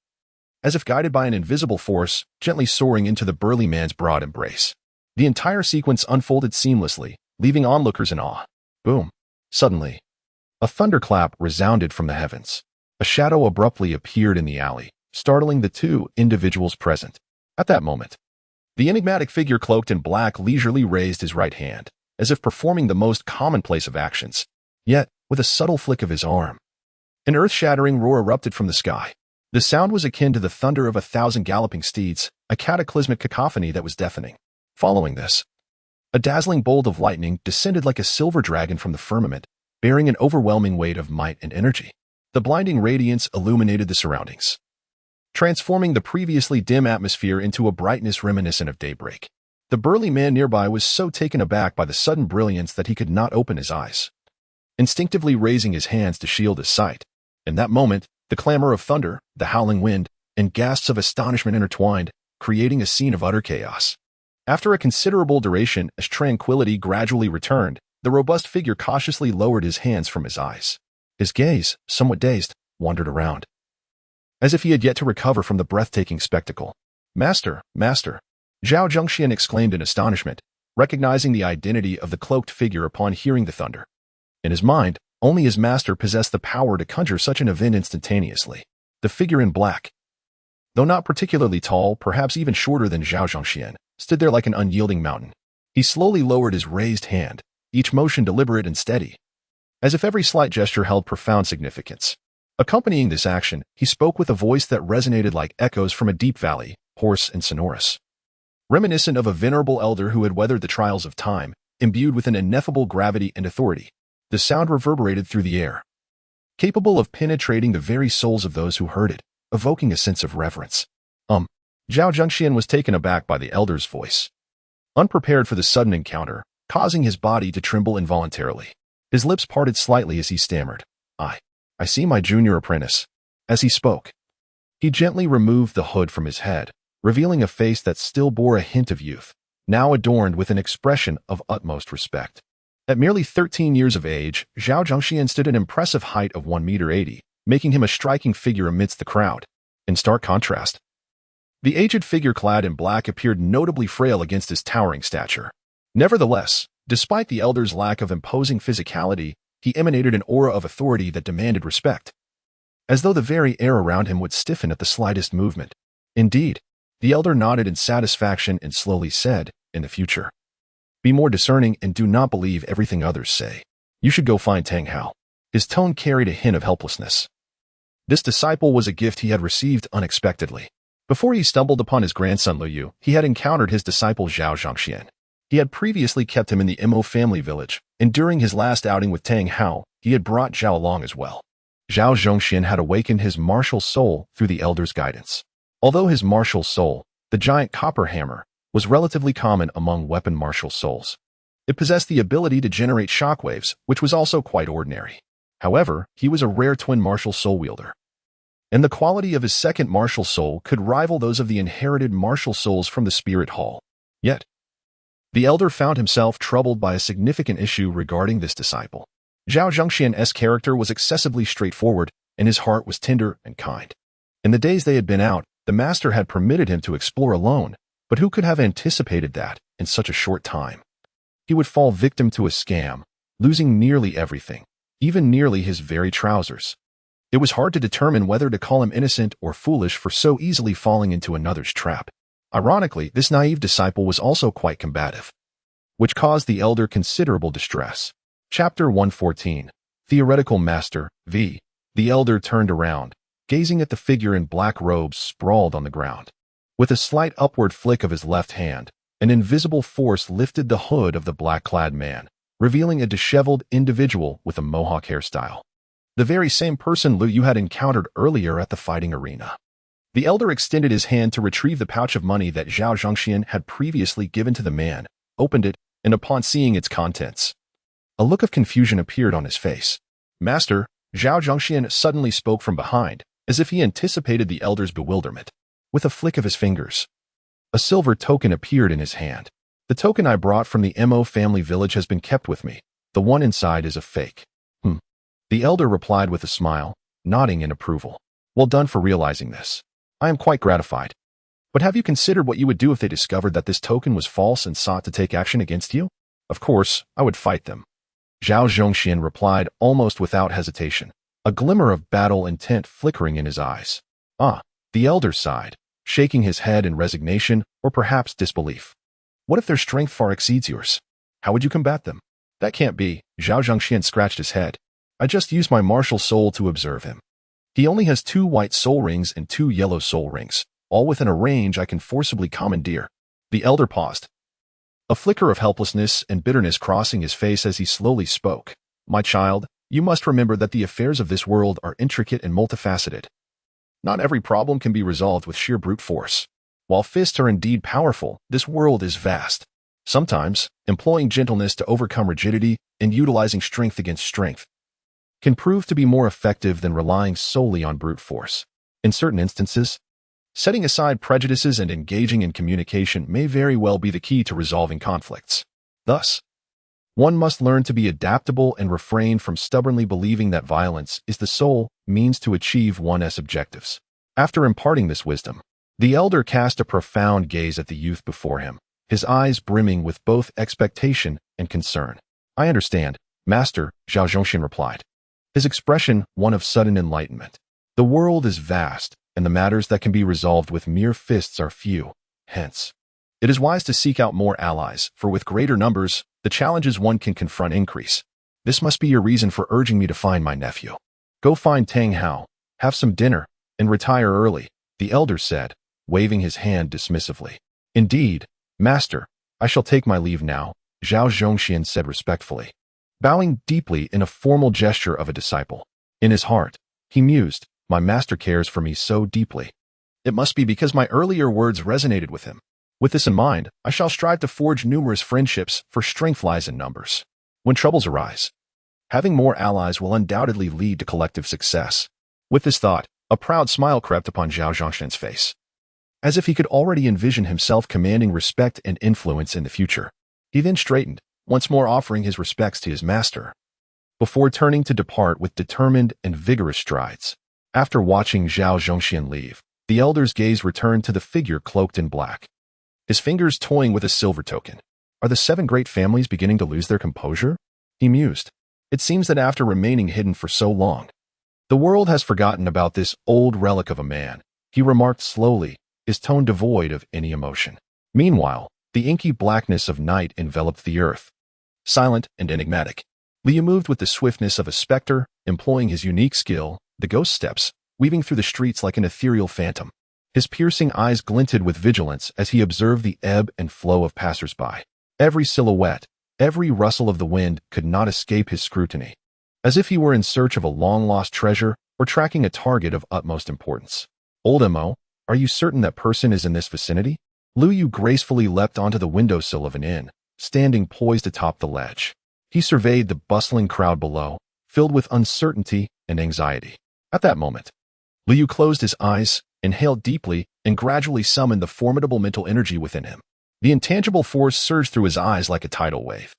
As if guided by an invisible force, gently soaring into the burly man's broad embrace. The entire sequence unfolded seamlessly, leaving onlookers in awe. Boom. Suddenly, a thunderclap resounded from the heavens. A shadow abruptly appeared in the alley, startling the two individuals present. At that moment, the enigmatic figure cloaked in black leisurely raised his right hand, as if performing the most commonplace of actions, yet with a subtle flick of his arm. An earth-shattering roar erupted from the sky. The sound was akin to the thunder of 1,000 galloping steeds, a cataclysmic cacophony that was deafening. Following this, a dazzling bolt of lightning descended like a silver dragon from the firmament, bearing an overwhelming weight of might and energy. The blinding radiance illuminated the surroundings, transforming the previously dim atmosphere into a brightness reminiscent of daybreak. The burly man nearby was so taken aback by the sudden brilliance that he could not open his eyes, instinctively raising his hands to shield his sight. In that moment, the clamor of thunder, the howling wind, and gasps of astonishment intertwined, creating a scene of utter chaos. After a considerable duration, as tranquility gradually returned, the robust figure cautiously lowered his hands from his eyes. His gaze, somewhat dazed, wandered around, as if he had yet to recover from the breathtaking spectacle. Master, Master! Zhao Zhongxian exclaimed in astonishment, recognizing the identity of the cloaked figure upon hearing the thunder. In his mind, only his master possessed the power to conjure such an event instantaneously. The figure in black, though not particularly tall, perhaps even shorter than Zhao Zhongxian, stood there like an unyielding mountain. He slowly lowered his raised hand, each motion deliberate and steady, as if every slight gesture held profound significance. Accompanying this action, he spoke with a voice that resonated like echoes from a deep valley, hoarse and sonorous, reminiscent of a venerable elder who had weathered the trials of time, imbued with an ineffable gravity and authority. The sound reverberated through the air, capable of penetrating the very souls of those who heard it, evoking a sense of reverence. Zhao Zhongxian was taken aback by the elder's voice, unprepared for the sudden encounter, causing his body to tremble involuntarily. His lips parted slightly as he stammered, I see my junior apprentice. As he spoke, he gently removed the hood from his head, revealing a face that still bore a hint of youth, now adorned with an expression of utmost respect. At merely 13 years of age, Zhao Zhongxian stood an impressive height of 1.80 meters, making him a striking figure amidst the crowd. In stark contrast, the aged figure clad in black appeared notably frail against his towering stature. Nevertheless, despite the elder's lack of imposing physicality, he emanated an aura of authority that demanded respect, as though the very air around him would stiffen at the slightest movement. Indeed, the elder nodded in satisfaction and slowly said, in the future, be more discerning and do not believe everything others say. You should go find Tang Hao. His tone carried a hint of helplessness. This disciple was a gift he had received unexpectedly. Before he stumbled upon his grandson Lu Yu, he had encountered his disciple Zhao Zhongxian. He had previously kept him in the Mo family village, and during his last outing with Tang Hao, he had brought Zhao along as well. Zhao Zhongxian had awakened his martial soul through the elder's guidance. Although his martial soul, the giant copper hammer, was relatively common among weapon martial souls, it possessed the ability to generate shockwaves, which was also quite ordinary. However, he was a rare twin martial soul wielder, and the quality of his second martial soul could rival those of the inherited martial souls from the Spirit Hall. Yet, the elder found himself troubled by a significant issue regarding this disciple. Zhao Zhongxian's character was excessively straightforward, and his heart was tender and kind. In the days they had been out, the master had permitted him to explore alone, but who could have anticipated that, in such a short time, he would fall victim to a scam, losing nearly everything, even nearly his very trousers. It was hard to determine whether to call him innocent or foolish for so easily falling into another's trap. Ironically, this naive disciple was also quite combative, which caused the elder considerable distress. Chapter 114. Theoretical Master, v. The elder turned around, gazing at the figure in black robes sprawled on the ground. With a slight upward flick of his left hand, an invisible force lifted the hood of the black-clad man, revealing a disheveled individual with a mohawk hairstyle. The very same person Lu Yu had encountered earlier at the fighting arena. The elder extended his hand to retrieve the pouch of money that Zhao Zhongxian had previously given to the man, opened it, and upon seeing its contents, a look of confusion appeared on his face. Master, Zhao Zhongxian suddenly spoke from behind, as if he anticipated the elder's bewilderment. With a flick of his fingers, a silver token appeared in his hand. The token I brought from the Mo family village has been kept with me. The one inside is a fake. The elder replied with a smile, nodding in approval. Well done for realizing this. I am quite gratified. But have you considered what you would do if they discovered that this token was false and sought to take action against you? Of course, I would fight them. Zhao Zhongxian replied almost without hesitation, a glimmer of battle intent flickering in his eyes. The elder sighed, shaking his head in resignation or perhaps disbelief. What if their strength far exceeds yours? How would you combat them? That can't be. Zhao Zhongxian scratched his head. I just used my martial soul to observe him. He only has 2 white soul rings and 2 yellow soul rings, all within a range I can forcibly commandeer. The elder paused, a flicker of helplessness and bitterness crossing his face as he slowly spoke. My child, you must remember that the affairs of this world are intricate and multifaceted. Not every problem can be resolved with sheer brute force. While fists are indeed powerful, this world is vast. Sometimes, employing gentleness to overcome rigidity and utilizing strength against strength can prove to be more effective than relying solely on brute force. In certain instances, setting aside prejudices and engaging in communication may very well be the key to resolving conflicts. Thus, one must learn to be adaptable and refrain from stubbornly believing that violence is the sole means to achieve one's objectives. After imparting this wisdom, the elder cast a profound gaze at the youth before him, his eyes brimming with both expectation and concern. I understand, Master, Zhao Zhongxian replied, his expression one of sudden enlightenment. The world is vast, and the matters that can be resolved with mere fists are few. Hence, it is wise to seek out more allies, for with greater numbers, the challenges one can confront increase. This must be your reason for urging me to find my nephew. Go find Tang Hao, have some dinner, and retire early, the elder said, waving his hand dismissively. Indeed, Master, I shall take my leave now, Zhao Zhongxian said respectfully, bowing deeply in a formal gesture of a disciple. In his heart, he mused, my master cares for me so deeply. It must be because my earlier words resonated with him. With this in mind, I shall strive to forge numerous friendships, for strength lies in numbers. When troubles arise, having more allies will undoubtedly lead to collective success. With this thought, a proud smile crept upon Zhao Zhongxian's face, as if he could already envision himself commanding respect and influence in the future. He then straightened, once more offering his respects to his master, before turning to depart with determined and vigorous strides. After watching Zhao Zhongxian leave, the elder's gaze returned to the figure cloaked in black, his fingers toying with a silver token. Are the 7 great families beginning to lose their composure? He mused. It seems that after remaining hidden for so long, the world has forgotten about this old relic of a man, he remarked slowly, his tone devoid of any emotion. Meanwhile, the inky blackness of night enveloped the earth, silent and enigmatic. Liu moved with the swiftness of a specter, employing his unique skill, the ghost steps, weaving through the streets like an ethereal phantom. His piercing eyes glinted with vigilance as he observed the ebb and flow of passers-by. Every silhouette, every rustle of the wind could not escape his scrutiny, as if he were in search of a long-lost treasure or tracking a target of utmost importance. Old Mo, are you certain that person is in this vicinity? Liu Yu gracefully leapt onto the windowsill of an inn, standing poised atop the ledge. He surveyed the bustling crowd below, filled with uncertainty and anxiety. At that moment, Liu Yu closed his eyes, inhaled deeply, and gradually summoned the formidable mental energy within him. The intangible force surged through his eyes like a tidal wave,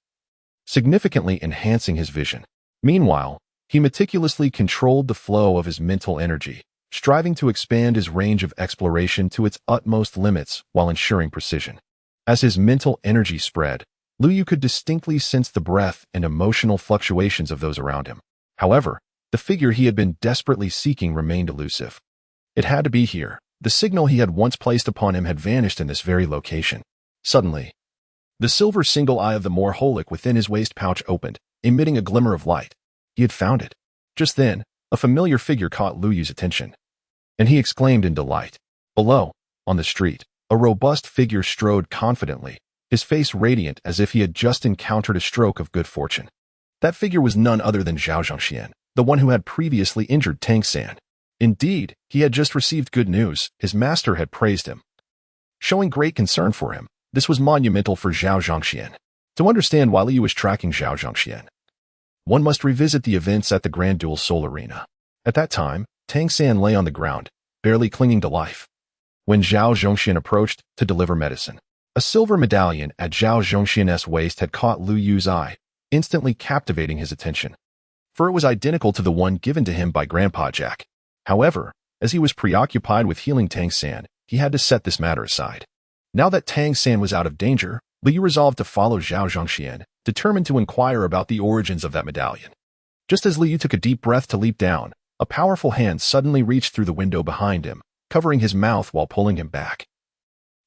significantly enhancing his vision. Meanwhile, he meticulously controlled the flow of his mental energy, striving to expand his range of exploration to its utmost limits while ensuring precision. As his mental energy spread, Liu Yu could distinctly sense the breath and emotional fluctuations of those around him. However, the figure he had been desperately seeking remained elusive. It had to be here. The signal he had once placed upon him had vanished in this very location. Suddenly, the silver single eye of the Morholic within his waist pouch opened, emitting a glimmer of light. He had found it. Just then, a familiar figure caught Liu Yu's attention, and he exclaimed in delight. Below, on the street, a robust figure strode confidently, his face radiant as if he had just encountered a stroke of good fortune. That figure was none other than Zhao Zhongxian, the one who had previously injured Tang San. Indeed, he had just received good news. His master had praised him, showing great concern for him. This was monumental for Zhao Zhongxian. To understand why Liu was tracking Zhao Zhongxian, one must revisit the events at the Grand Duel Seoul Arena. At that time, Tang San lay on the ground, barely clinging to life, when Zhao Zhongxian approached to deliver medicine. A silver medallion at Zhao Zhongxian's waist had caught Lu Yu's eye, instantly captivating his attention, for it was identical to the one given to him by Grandpa Jack. However, as he was preoccupied with healing Tang San, he had to set this matter aside. Now that Tang San was out of danger, Lu Yu resolved to follow Zhao Zhongxian, determined to inquire about the origins of that medallion. Just as Lu Yu took a deep breath to leap down, a powerful hand suddenly reached through the window behind him, covering his mouth while pulling him back,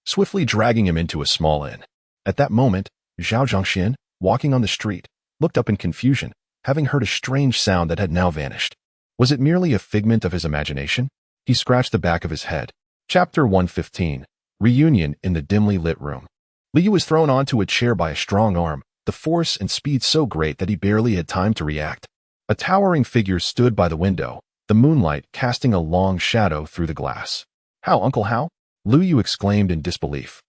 swiftly dragging him into a small inn. At that moment, Zhao Zhongxian, walking on the street, looked up in confusion, having heard a strange sound that had now vanished. Was it merely a figment of his imagination? He scratched the back of his head. Chapter 115. Reunion in the dimly lit room. Lu Yu was thrown onto a chair by a strong arm, the force and speed so great that he barely had time to react. A towering figure stood by the window, the moonlight casting a long shadow through the glass. "How, Uncle, how?" Lu Yu exclaimed in disbelief,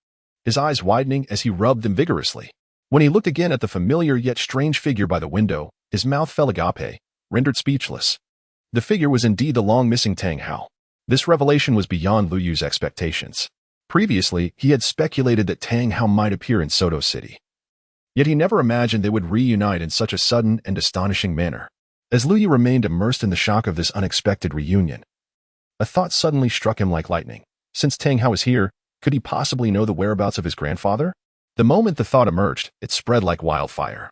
his eyes widening as he rubbed them vigorously. When he looked again at the familiar yet strange figure by the window, his mouth fell agape, rendered speechless. The figure was indeed the long-missing Tang Hao. This revelation was beyond Lu Yu's expectations. Previously, he had speculated that Tang Hao might appear in Soto City. Yet he never imagined they would reunite in such a sudden and astonishing manner. As Lu Yu remained immersed in the shock of this unexpected reunion, a thought suddenly struck him like lightning. Since Tang Hao was here, could he possibly know the whereabouts of his grandfather? The moment the thought emerged, it spread like wildfire,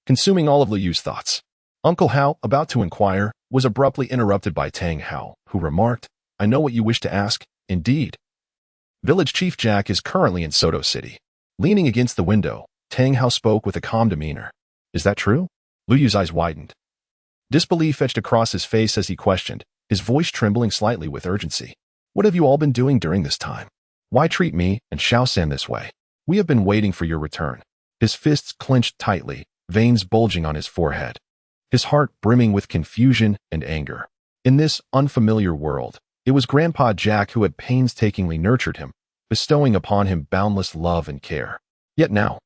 consuming all of Lu Yu's thoughts. Uncle Hao, about to inquire, was abruptly interrupted by Tang Hao, who remarked, "I know what you wish to ask. Indeed. Village Chief Jack is currently in Soto City." Leaning against the window, Tang Hao spoke with a calm demeanor. "Is that true?" Lu Yu's eyes widened. Disbelief etched across his face as he questioned, his voice trembling slightly with urgency. "What have you all been doing during this time? Why treat me and Xiao San this way? We have been waiting for your return." His fists clenched tightly, veins bulging on his forehead, his heart brimming with confusion and anger. In this unfamiliar world, it was Grandpa Jack who had painstakingly nurtured him, bestowing upon him boundless love and care. Yet now,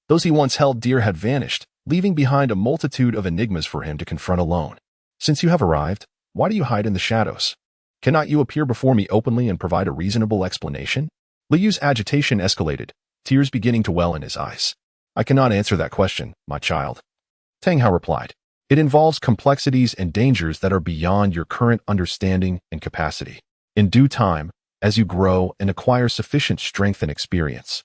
those he once held dear had vanished, leaving behind a multitude of enigmas for him to confront alone. "Since you have arrived, why do you hide in the shadows? Cannot you appear before me openly and provide a reasonable explanation?" Lu Yu's agitation escalated, tears beginning to well in his eyes. "I cannot answer that question, my child," Tang Hao replied. "It involves complexities and dangers that are beyond your current understanding and capacity. In due time, as you grow and acquire sufficient strength and experience,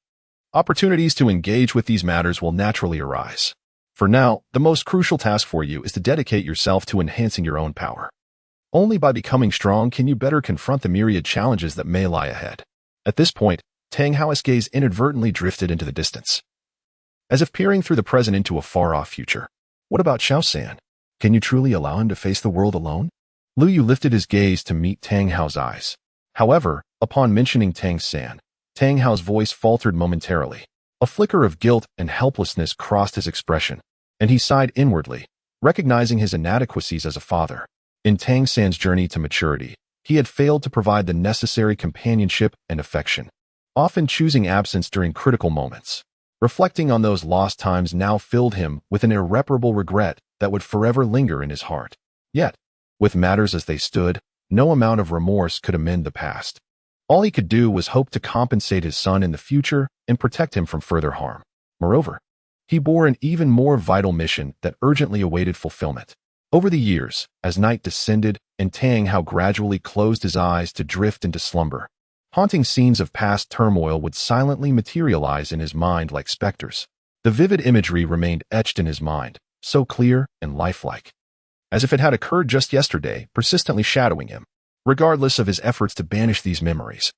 opportunities to engage with these matters will naturally arise. For now, the most crucial task for you is to dedicate yourself to enhancing your own power. Only by becoming strong can you better confront the myriad challenges that may lie ahead." At this point, Tang Hao's gaze inadvertently drifted into the distance, as if peering through the present into a far-off future. "What about Xiao San? Can you truly allow him to face the world alone?" Lu Yu lifted his gaze to meet Tang Hao's eyes. However, upon mentioning Tang San, Tang Hao's voice faltered momentarily. A flicker of guilt and helplessness crossed his expression, and he sighed inwardly, recognizing his inadequacies as a father. In Tang San's journey to maturity, he had failed to provide the necessary companionship and affection, often choosing absence during critical moments. Reflecting on those lost times now filled him with an irreparable regret that would forever linger in his heart. Yet, with matters as they stood, no amount of remorse could amend the past. All he could do was hope to compensate his son in the future and protect him from further harm. Moreover, he bore an even more vital mission that urgently awaited fulfillment. Over the years, as night descended and Tang Hao gradually closed his eyes to drift into slumber, haunting scenes of past turmoil would silently materialize in his mind like specters. The vivid imagery remained etched in his mind, so clear and lifelike, as if it had occurred just yesterday, persistently shadowing him. Regardless of his efforts to banish these memories,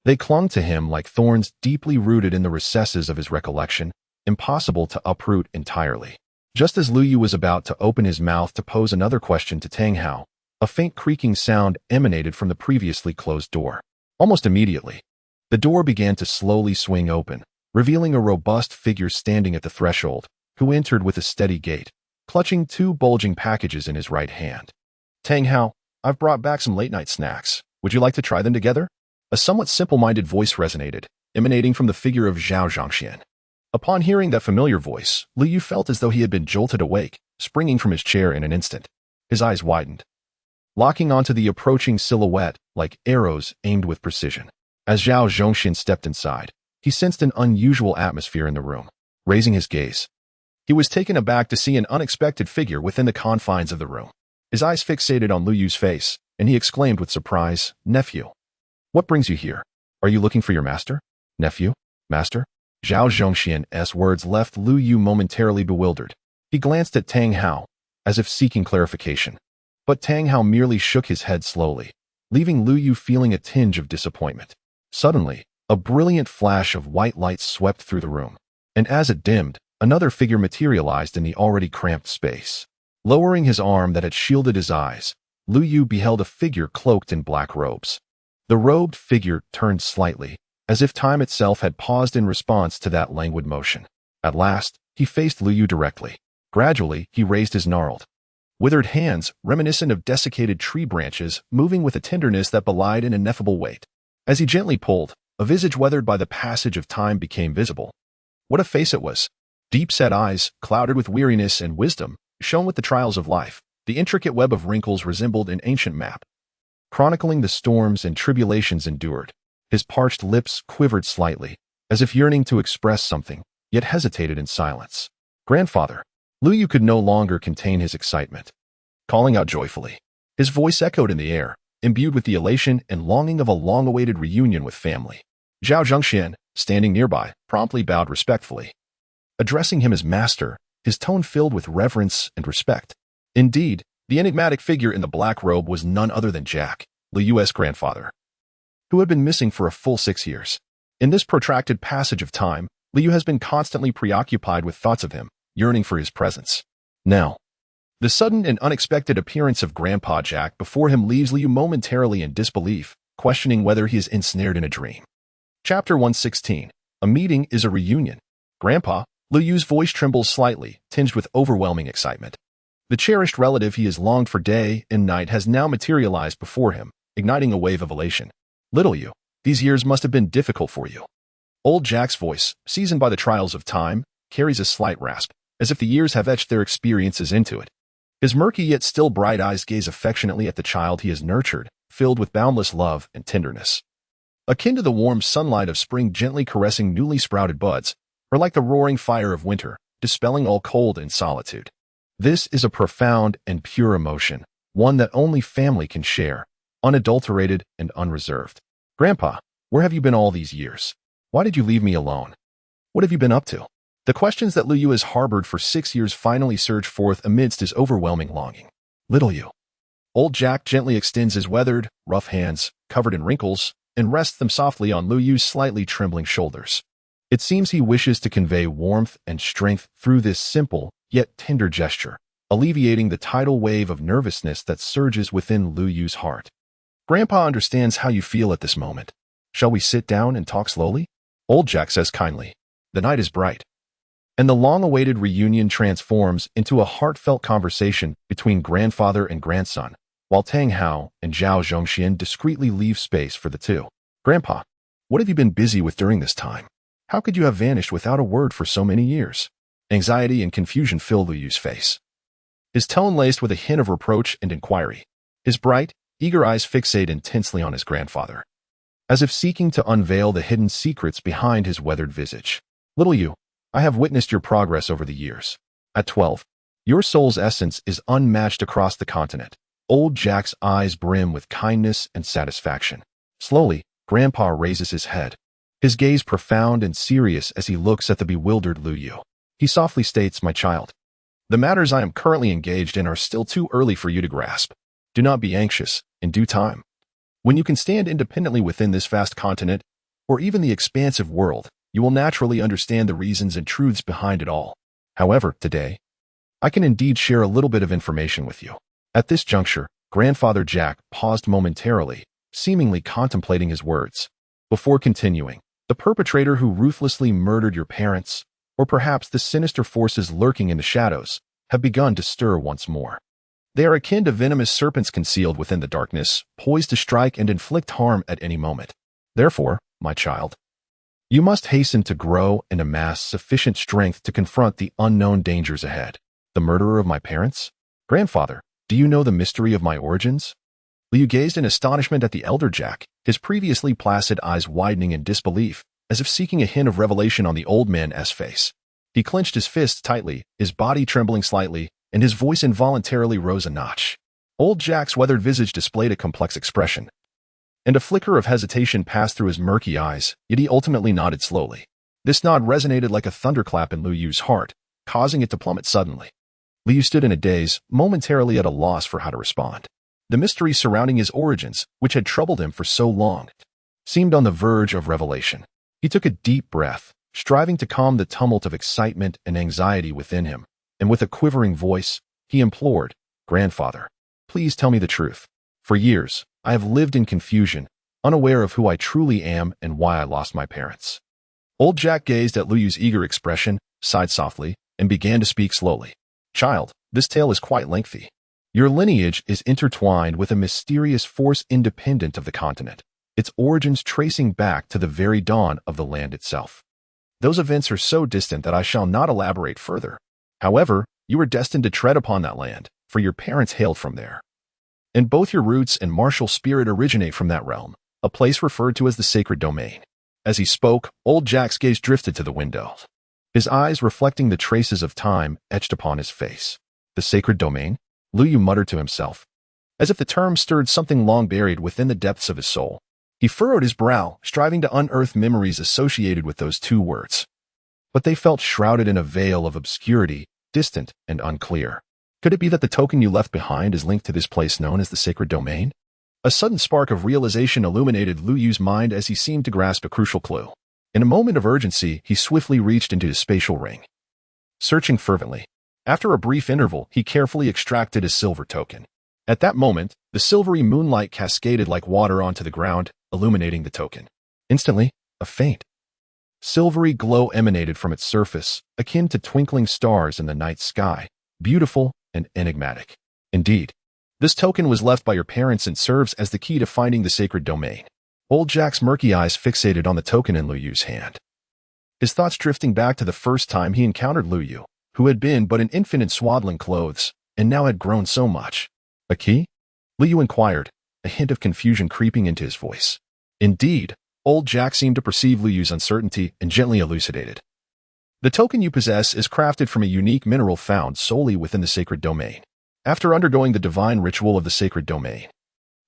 they clung to him like thorns deeply rooted in the recesses of his recollection, impossible to uproot entirely. Just as Lu Yu was about to open his mouth to pose another question to Tang Hao, a faint creaking sound emanated from the previously closed door. Almost immediately, the door began to slowly swing open, revealing a robust figure standing at the threshold, who entered with a steady gait, clutching two bulging packages in his right hand. "Tang Hao, I've brought back some late-night snacks. Would you like to try them together?" A somewhat simple-minded voice resonated, emanating from the figure of Zhao Zhongxian. Upon hearing that familiar voice, Lu Yu felt as though he had been jolted awake, springing from his chair in an instant. His eyes widened, locking onto the approaching silhouette like arrows aimed with precision. As Zhao Zhongxian stepped inside, he sensed an unusual atmosphere in the room. Raising his gaze, he was taken aback to see an unexpected figure within the confines of the room. His eyes fixated on Lu Yu's face, and he exclaimed with surprise, "Nephew, what brings you here? Are you looking for your master?" "Nephew? Master?" Zhao Zhongxian's words left Lu Yu momentarily bewildered. He glanced at Tang Hao, as if seeking clarification. But Tang Hao merely shook his head slowly, leaving Lu Yu feeling a tinge of disappointment. Suddenly, a brilliant flash of white light swept through the room, and as it dimmed, another figure materialized in the already cramped space. Lowering his arm that had shielded his eyes, Lu Yu beheld a figure cloaked in black robes. The robed figure turned slightly, as if time itself had paused in response to that languid motion. At last, he faced Lu Yu directly. Gradually, he raised his gnarled, withered hands, reminiscent of desiccated tree branches, moving with a tenderness that belied an ineffable weight. As he gently pulled, a visage weathered by the passage of time became visible. What a face it was! Deep-set eyes, clouded with weariness and wisdom, shone with the trials of life. The intricate web of wrinkles resembled an ancient map, chronicling the storms and tribulations endured. His parched lips quivered slightly, as if yearning to express something, yet hesitated in silence. "Grandfather!" Lu Yu could no longer contain his excitement, calling out joyfully. His voice echoed in the air, imbued with the elation and longing of a long-awaited reunion with family. Zhao Zhongxian, standing nearby, promptly bowed respectfully. Addressing him as master, his tone filled with reverence and respect. Indeed, the enigmatic figure in the black robe was none other than Jack, Lu Yu's grandfather, who had been missing for a full 6 years. In this protracted passage of time, Lu Yu has been constantly preoccupied with thoughts of him, yearning for his presence. Now, the sudden and unexpected appearance of Grandpa Jack before him leaves Lu Yu momentarily in disbelief, questioning whether he is ensnared in a dream. Chapter 116. A meeting is a reunion. "Grandpa," Lu Yu's voice trembles slightly, tinged with overwhelming excitement. The cherished relative he has longed for day and night has now materialized before him, igniting a wave of elation. "Little Yu, these years must have been difficult for you." Old Jack's voice, seasoned by the trials of time, carries a slight rasp, as if the years have etched their experiences into it. His murky yet still bright eyes gaze affectionately at the child he has nurtured, filled with boundless love and tenderness. Akin to the warm sunlight of spring gently caressing newly sprouted buds, or like the roaring fire of winter, dispelling all cold and solitude. This is a profound and pure emotion, one that only family can share, unadulterated and unreserved. "Grandpa, where have you been all these years? Why did you leave me alone? What have you been up to?" The questions that Lu Yu has harbored for 6 years finally surge forth amidst his overwhelming longing. "Little Yu." Old Jack gently extends his weathered, rough hands, covered in wrinkles, and rests them softly on Lu Yu's slightly trembling shoulders. It seems he wishes to convey warmth and strength through this simple, yet tender gesture, alleviating the tidal wave of nervousness that surges within Lu Yu's heart. "Grandpa understands how you feel at this moment. Shall we sit down and talk slowly?" Old Jack says kindly. The night is bright, and the long-awaited reunion transforms into a heartfelt conversation between grandfather and grandson, while Tang Hao and Zhao Zhongxian discreetly leave space for the two. "Grandpa, what have you been busy with during this time? How could you have vanished without a word for so many years?" Anxiety and confusion fill Lu Yu's face, his tone laced with a hint of reproach and inquiry. His bright, eager eyes fixate intensely on his grandfather, as if seeking to unveil the hidden secrets behind his weathered visage. "Little Yu, I have witnessed your progress over the years. At 12, your soul's essence is unmatched across the continent." Old Jack's eyes brim with kindness and satisfaction. Slowly, Grandpa raises his head, his gaze profound and serious as he looks at the bewildered Lu Yu. He softly states, "My child, the matters I am currently engaged in are still too early for you to grasp. Do not be anxious. In due time, when you can stand independently within this vast continent, or even the expansive world, you will naturally understand the reasons and truths behind it all. However, today, I can indeed share a little bit of information with you." At this juncture, Grandfather Jack paused momentarily, seemingly contemplating his words, before continuing. "The perpetrator who ruthlessly murdered your parents, or perhaps the sinister forces lurking in the shadows, have begun to stir once more. They are akin to venomous serpents concealed within the darkness, poised to strike and inflict harm at any moment. Therefore, my child, you must hasten to grow and amass sufficient strength to confront the unknown dangers ahead." The murderer of my parents? Grandfather, do you know the mystery of my origins? Liu gazed in astonishment at the elder Jack, his previously placid eyes widening in disbelief, as if seeking a hint of revelation on the old man's face. He clenched his fists tightly, his body trembling slightly, and his voice involuntarily rose a notch. Old Jack's weathered visage displayed a complex expression, and a flicker of hesitation passed through his murky eyes, yet he ultimately nodded slowly. This nod resonated like a thunderclap in Liu Yu's heart, causing it to plummet suddenly. Liu Yu stood in a daze, momentarily at a loss for how to respond. The mystery surrounding his origins, which had troubled him for so long, seemed on the verge of revelation. He took a deep breath, striving to calm the tumult of excitement and anxiety within him, and with a quivering voice, he implored, "Grandfather, please tell me the truth. For years, I have lived in confusion, unaware of who I truly am and why I lost my parents." Old Jack gazed at Liu Yu's eager expression, sighed softly, and began to speak slowly. "Child, this tale is quite lengthy. Your lineage is intertwined with a mysterious force independent of the continent, its origins tracing back to the very dawn of the land itself. Those events are so distant that I shall not elaborate further. However, you are destined to tread upon that land, for your parents hailed from there. And both your roots and martial spirit originate from that realm, a place referred to as the Sacred Domain." As he spoke, Old Jack's gaze drifted to the window, his eyes reflecting the traces of time etched upon his face. "The Sacred Domain?" Liu Yu muttered to himself, as if the term stirred something long buried within the depths of his soul. He furrowed his brow, striving to unearth memories associated with those two words. But they felt shrouded in a veil of obscurity, distant and unclear. Could it be that the token you left behind is linked to this place known as the Sacred Domain? A sudden spark of realization illuminated Liu Yu's mind as he seemed to grasp a crucial clue. In a moment of urgency, he swiftly reached into his spatial ring, searching fervently. After a brief interval, he carefully extracted his silver token. At that moment, the silvery moonlight cascaded like water onto the ground, illuminating the token. Instantly, a faint, silvery glow emanated from its surface, akin to twinkling stars in the night sky, beautiful and enigmatic. Indeed, this token was left by your parents and serves as the key to finding the Sacred Domain. Old Jack's murky eyes fixated on the token in Liu Yu's hand, his thoughts drifting back to the first time he encountered Liu Yu, who had been but an infant in swaddling clothes, and now had grown so much. "A key?" Liu Yu inquired, a hint of confusion creeping into his voice. Indeed, Old Jack seemed to perceive Liu Yu's uncertainty and gently elucidated. "The token you possess is crafted from a unique mineral found solely within the Sacred Domain. After undergoing the divine ritual of the Sacred Domain,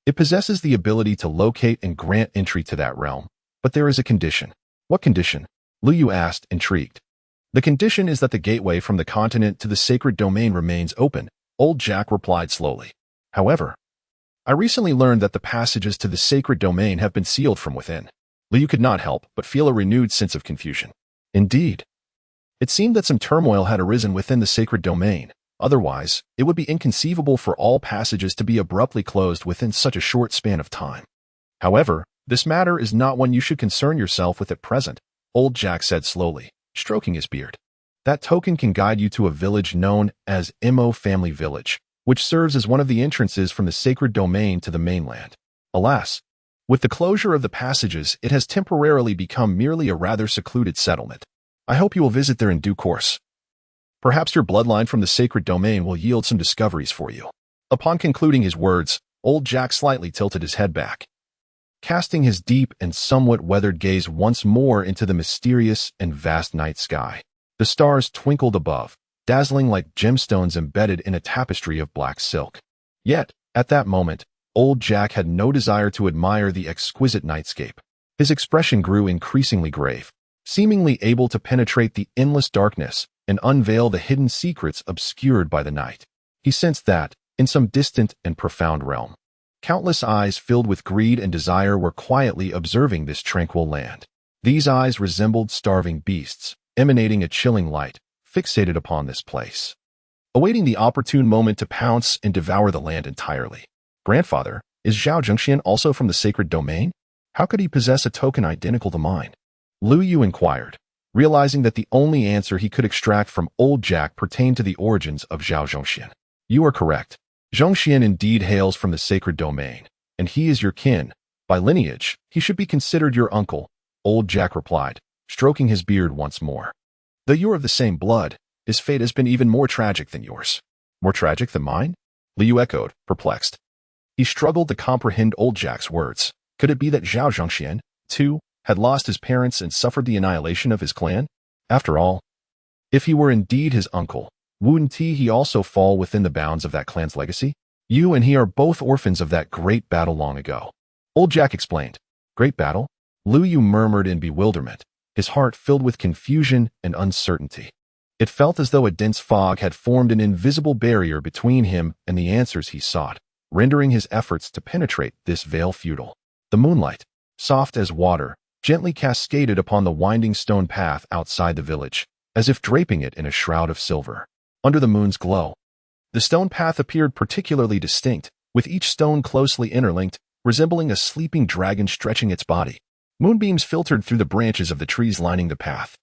it possesses the ability to locate and grant entry to that realm. But there is a condition." "What condition?" Liu Yu asked, intrigued. "The condition is that the gateway from the continent to the Sacred Domain remains open," Old Jack replied slowly. "However, I recently learned that the passages to the Sacred Domain have been sealed from within." Liu Yu could not help but feel a renewed sense of confusion. Indeed, it seemed that some turmoil had arisen within the Sacred Domain. Otherwise, it would be inconceivable for all passages to be abruptly closed within such a short span of time. "However, this matter is not one you should concern yourself with at present," Old Jack said slowly, stroking his beard. "That token can guide you to a village known as Mo Family Village, which serves as one of the entrances from the Sacred Domain to the mainland. Alas, with the closure of the passages, it has temporarily become merely a rather secluded settlement. I hope you will visit there in due course. Perhaps your bloodline from the Sacred Domain will yield some discoveries for you." Upon concluding his words, Old Jack slightly tilted his head back, casting his deep and somewhat weathered gaze once more into the mysterious and vast night sky. The stars twinkled above, dazzling like gemstones embedded in a tapestry of black silk. Yet, at that moment, Old Jack had no desire to admire the exquisite nightscape. His expression grew increasingly grave, seemingly able to penetrate the endless darkness and unveil the hidden secrets obscured by the night. He sensed that, in some distant and profound realm, countless eyes filled with greed and desire were quietly observing this tranquil land. These eyes resembled starving beasts, emanating a chilling light, fixated upon this place, awaiting the opportune moment to pounce and devour the land entirely. "Grandfather, is Zhao Zhengxian also from the Sacred Domain? How could he possess a token identical to mine?" Liu Yu inquired, realizing that the only answer he could extract from Old Jack pertained to the origins of Zhao Zhengxian. "You are correct. Zhengxian indeed hails from the Sacred Domain, and he is your kin. By lineage, he should be considered your uncle," Old Jack replied, stroking his beard once more. "Though you are of the same blood, his fate has been even more tragic than yours. More tragic than mine? Liu echoed, perplexed. He struggled to comprehend old Jack's words. Could it be that Zhao Zhongxian, too, had lost his parents and suffered the annihilation of his clan? After all, if he were indeed his uncle, wouldn't he also fall within the bounds of that clan's legacy? You and he are both orphans of that great battle long ago. Old Jack explained. Great battle? Liu Yu murmured in bewilderment, his heart filled with confusion and uncertainty. It felt as though a dense fog had formed an invisible barrier between him and the answers he sought, rendering his efforts to penetrate this veil futile. The moonlight, soft as water, gently cascaded upon the winding stone path outside the village, as if draping it in a shroud of silver. Under the moon's glow, the stone path appeared particularly distinct, with each stone closely interlinked, resembling a sleeping dragon stretching its body. Moonbeams filtered through the branches of the trees lining the path,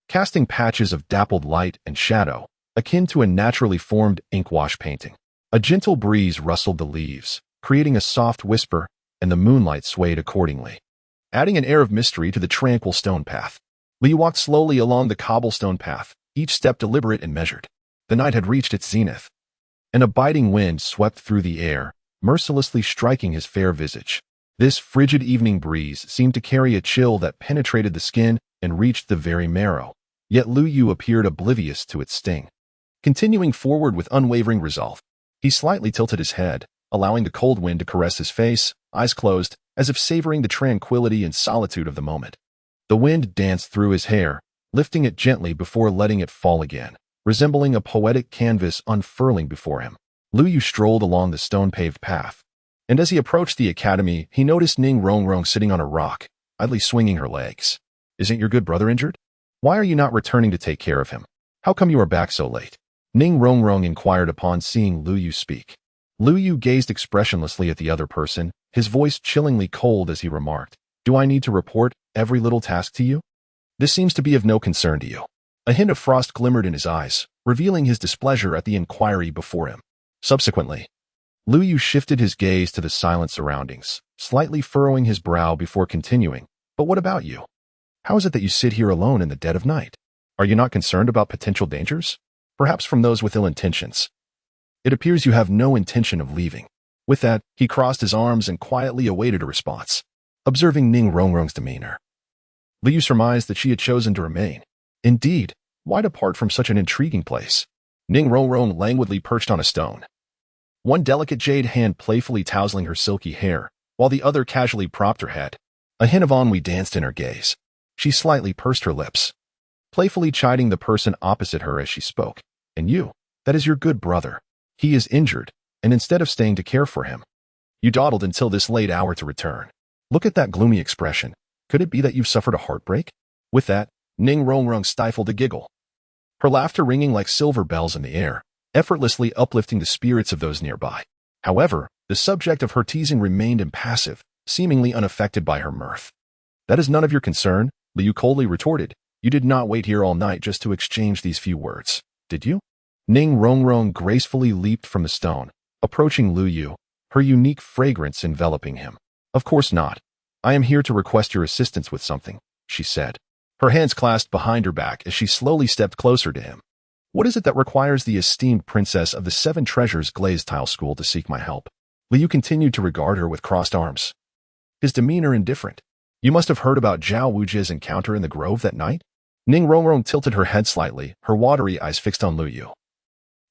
casting patches of dappled light and shadow, akin to a naturally formed ink-wash painting. A gentle breeze rustled the leaves, creating a soft whisper, and the moonlight swayed accordingly, adding an air of mystery to the tranquil stone path. Li walked slowly along the cobblestone path, each step deliberate and measured. The night had reached its zenith. An abiding wind swept through the air, mercilessly striking his fair visage. This frigid evening breeze seemed to carry a chill that penetrated the skin and reached the very marrow, yet Liu Yu appeared oblivious to its sting. Continuing forward with unwavering resolve, he slightly tilted his head, allowing the cold wind to caress his face, eyes closed, as if savoring the tranquility and solitude of the moment. The wind danced through his hair, lifting it gently before letting it fall again, resembling a poetic canvas unfurling before him. Liu Yu strolled along the stone-paved path, and as he approached the academy, he noticed Ning Rongrong sitting on a rock, idly swinging her legs. Isn't your good brother injured? Why are you not returning to take care of him? How come you are back so late? Ning Rongrong inquired upon seeing Liu Yu speak. Liu Yu gazed expressionlessly at the other person, his voice chillingly cold as he remarked, Do I need to report every little task to you? This seems to be of no concern to you. A hint of frost glimmered in his eyes, revealing his displeasure at the inquiry before him. Subsequently, Liu Yu shifted his gaze to the silent surroundings, slightly furrowing his brow before continuing. But what about you? How is it that you sit here alone in the dead of night? Are you not concerned about potential dangers? Perhaps from those with ill intentions. It appears you have no intention of leaving. With that, he crossed his arms and quietly awaited a response. Observing Ning Rongrong's demeanor, Liu Yu surmised that she had chosen to remain. Indeed, why depart from such an intriguing place? Ning Rongrong languidly perched on a stone, one delicate jade hand playfully tousling her silky hair, while the other casually propped her head. A hint of ennui danced in her gaze. She slightly pursed her lips, playfully chiding the person opposite her as she spoke. And you, that is your good brother. He is injured, and instead of staying to care for him, you dawdled until this late hour to return. Look at that gloomy expression. Could it be that you've suffered a heartbreak? With that, Ning Rongrong stifled a giggle, her laughter ringing like silver bells in the air, effortlessly uplifting the spirits of those nearby. However, the subject of her teasing remained impassive, seemingly unaffected by her mirth. That is none of your concern, Liu Yu coldly retorted. You did not wait here all night just to exchange these few words, did you? Ning Rongrong gracefully leaped from the stone, approaching Liu Yu, her unique fragrance enveloping him. Of course not. I am here to request your assistance with something, she said, her hands clasped behind her back as she slowly stepped closer to him. What is it that requires the esteemed princess of the Seven Treasures Glazed Tile School to seek my help? Liu Yu continued to regard her with crossed arms, his demeanor indifferent. You must have heard about Zhao Wujie's encounter in the grove that night? Ning Rongrong tilted her head slightly, her watery eyes fixed on Liu Yu,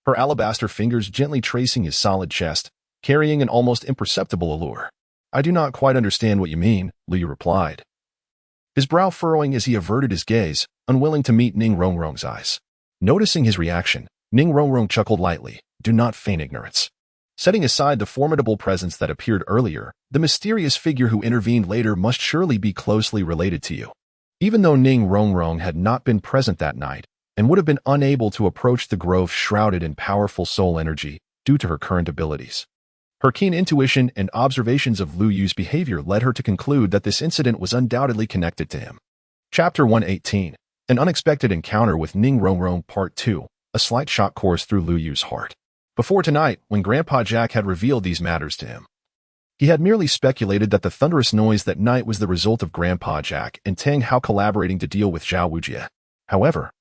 her alabaster fingers gently tracing his solid chest, carrying an almost imperceptible allure. I do not quite understand what you mean, Liu Yu replied, his brow furrowing as he averted his gaze, unwilling to meet Ning Rongrong's eyes. Noticing his reaction, Ning Rongrong chuckled lightly. Do not feign ignorance. Setting aside the formidable presence that appeared earlier, the mysterious figure who intervened later must surely be closely related to you. Even though Ning Rongrong had not been present that night, and would have been unable to approach the grove shrouded in powerful soul energy due to her current abilities, her keen intuition and observations of Liu Yu's behavior led her to conclude that this incident was undoubtedly connected to him. Chapter 118. An Unexpected Encounter with Ning Rongrong Part 2. A slight shock coursed through Liu Yu's heart. Before tonight, when Grandpa Jack had revealed these matters to him, he had merely speculated that the thunderous noise that night was the result of Grandpa Jack and Tang Hao collaborating to deal with Zhao Wujie. However,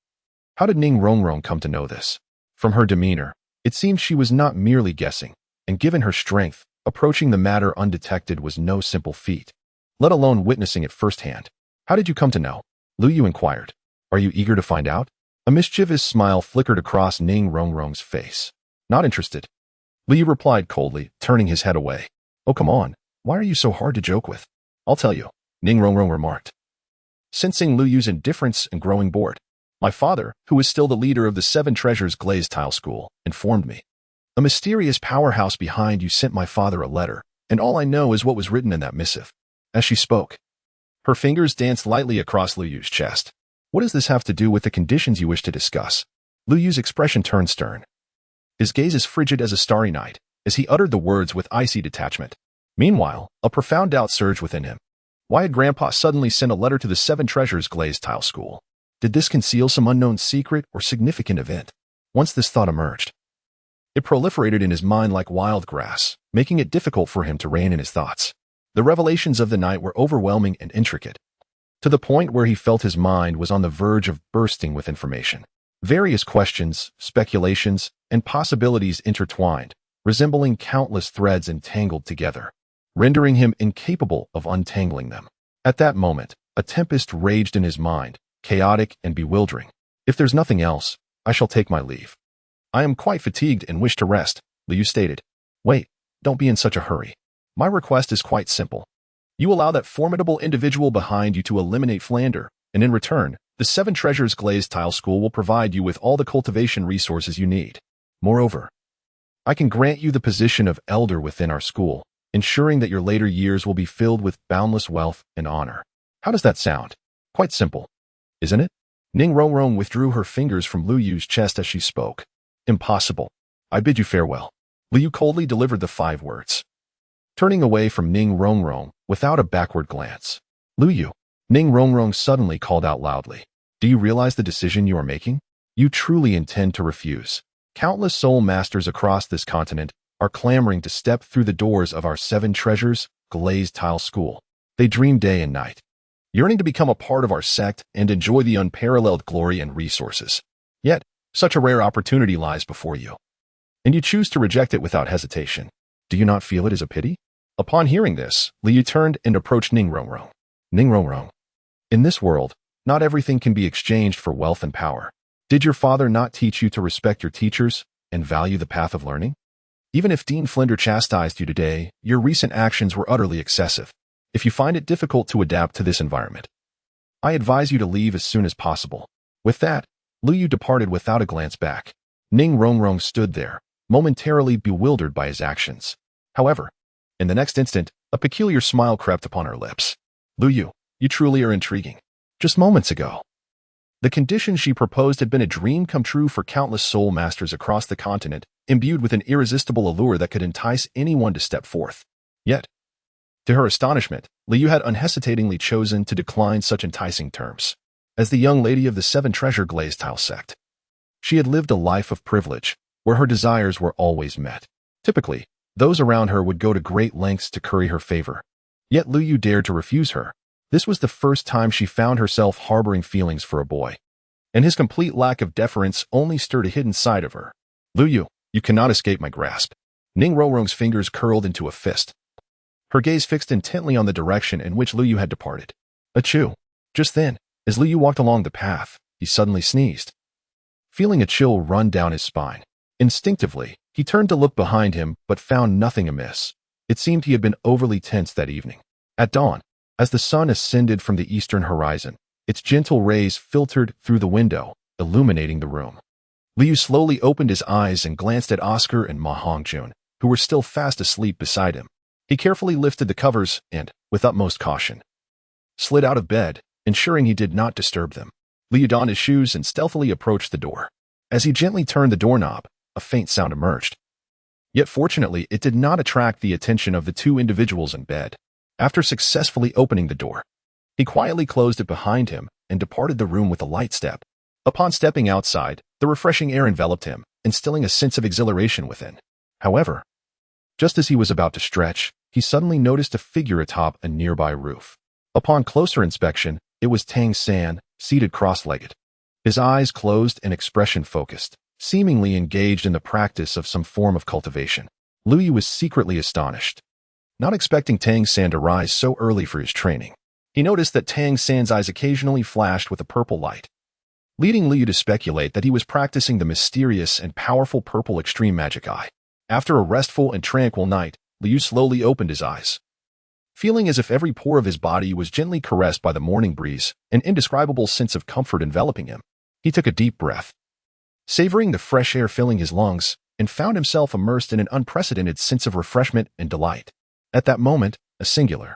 How did Ning Rongrong come to know this? From her demeanor, it seemed she was not merely guessing, and given her strength, approaching the matter undetected was no simple feat, let alone witnessing it firsthand. How did you come to know? Lu Yu inquired. Are you eager to find out? A mischievous smile flickered across Ning Rongrong's face. Not interested. Lu Yu replied coldly, turning his head away. Oh, come on. Why are you so hard to joke with? I'll tell you, Ning Rongrong remarked. Sensing Lu Yu's indifference and growing bored, my father, who was still the leader of the Seven Treasures Glazed Tile School, informed me. A mysterious powerhouse behind you sent my father a letter, and all I know is what was written in that missive. As she spoke, her fingers danced lightly across Lu Yu's chest. What does this have to do with the conditions you wish to discuss? Lu Yu's expression turned stern. His gaze as frigid as a starry night, as he uttered the words with icy detachment. Meanwhile, a profound doubt surged within him. Why had Grandpa suddenly sent a letter to the Seven Treasures Glazed Tile School? Did this conceal some unknown secret or significant event? Once this thought emerged, it proliferated in his mind like wild grass, making it difficult for him to rein in his thoughts. The revelations of the night were overwhelming and intricate, to the point where he felt his mind was on the verge of bursting with information. Various questions, speculations, and possibilities intertwined, resembling countless threads entangled together, rendering him incapable of untangling them. At that moment, a tempest raged in his mind, chaotic and bewildering. If there's nothing else, I shall take my leave. I am quite fatigued and wish to rest, Lu Yu stated. Wait, don't be in such a hurry. My request is quite simple. You allow that formidable individual behind you to eliminate Flander, and in return, the Seven Treasures Glazed Tile School will provide you with all the cultivation resources you need. Moreover, I can grant you the position of elder within our school, ensuring that your later years will be filled with boundless wealth and honor. How does that sound? Quite simple, isn't it? Ning Rongrong withdrew her fingers from Lu Yu's chest as she spoke. Impossible. I bid you farewell. Lu Yu coldly delivered the 5 words, turning away from Ning Rongrong without a backward glance. Lu Yu, Ning Rongrong suddenly called out loudly. Do you realize the decision you are making? You truly intend to refuse. Countless soul masters across this continent are clamoring to step through the doors of our Seven Treasures Glazed Tile School. They dream day and night, yearning to become a part of our sect and enjoy the unparalleled glory and resources. Yet, such a rare opportunity lies before you, and you choose to reject it without hesitation. Do you not feel it is a pity? Upon hearing this, Lu Yu turned and approached Ning Rongrong. Ning Rongrong, in this world, not everything can be exchanged for wealth and power. Did your father not teach you to respect your teachers and value the path of learning? Even if Dean Flinder chastised you today, your recent actions were utterly excessive. If you find it difficult to adapt to this environment, I advise you to leave as soon as possible. With that, Lu Yu departed without a glance back. Ning Rongrong stood there, momentarily bewildered by his actions. However, in the next instant, a peculiar smile crept upon her lips. Lu Yu, you truly are intriguing. Just moments ago, the conditions she proposed had been a dream come true for countless soul masters across the continent, imbued with an irresistible allure that could entice anyone to step forth. Yet, to her astonishment, Lu Yu had unhesitatingly chosen to decline such enticing terms. As the young lady of the Seven Treasure Glazed Tile sect, she had lived a life of privilege, where her desires were always met. Typically, those around her would go to great lengths to curry her favor. Yet Lu Yu dared to refuse her. This was the first time she found herself harboring feelings for a boy, and his complete lack of deference only stirred a hidden side of her. Lu Yu, you cannot escape my grasp. Ning Rongrong's fingers curled into a fist, her gaze fixed intently on the direction in which Lu Yu had departed. Achoo! Just then, as Lu Yu walked along the path, he suddenly sneezed, feeling a chill run down his spine. Instinctively, he turned to look behind him but found nothing amiss. It seemed he had been overly tense that evening. At dawn, as the sun ascended from the eastern horizon, its gentle rays filtered through the window, illuminating the room. Lu Yu slowly opened his eyes and glanced at Oscar and Ma Hongjun, who were still fast asleep beside him. He carefully lifted the covers and, with utmost caution, slid out of bed, ensuring he did not disturb them. Lu Yu donned his shoes and stealthily approached the door. As he gently turned the doorknob, a faint sound emerged. Yet fortunately, it did not attract the attention of the 2 individuals in bed. After successfully opening the door, he quietly closed it behind him and departed the room with a light step. Upon stepping outside, the refreshing air enveloped him, instilling a sense of exhilaration within. However, just as he was about to stretch, he suddenly noticed a figure atop a nearby roof. Upon closer inspection, it was Tang San, seated cross-legged. his eyes closed and expression focused, seemingly engaged in the practice of some form of cultivation. Lu Yu was secretly astonished, not expecting Tang San to rise so early for his training. He noticed that Tang San's eyes occasionally flashed with a purple light, leading Lu Yu to speculate that he was practicing the mysterious and powerful purple extreme magic eye. After a restful and tranquil night, Lu Yu slowly opened his eyes, feeling as if every pore of his body was gently caressed by the morning breeze, an indescribable sense of comfort enveloping him. He took a deep breath, savoring the fresh air filling his lungs, and found himself immersed in an unprecedented sense of refreshment and delight. At that moment, a singular,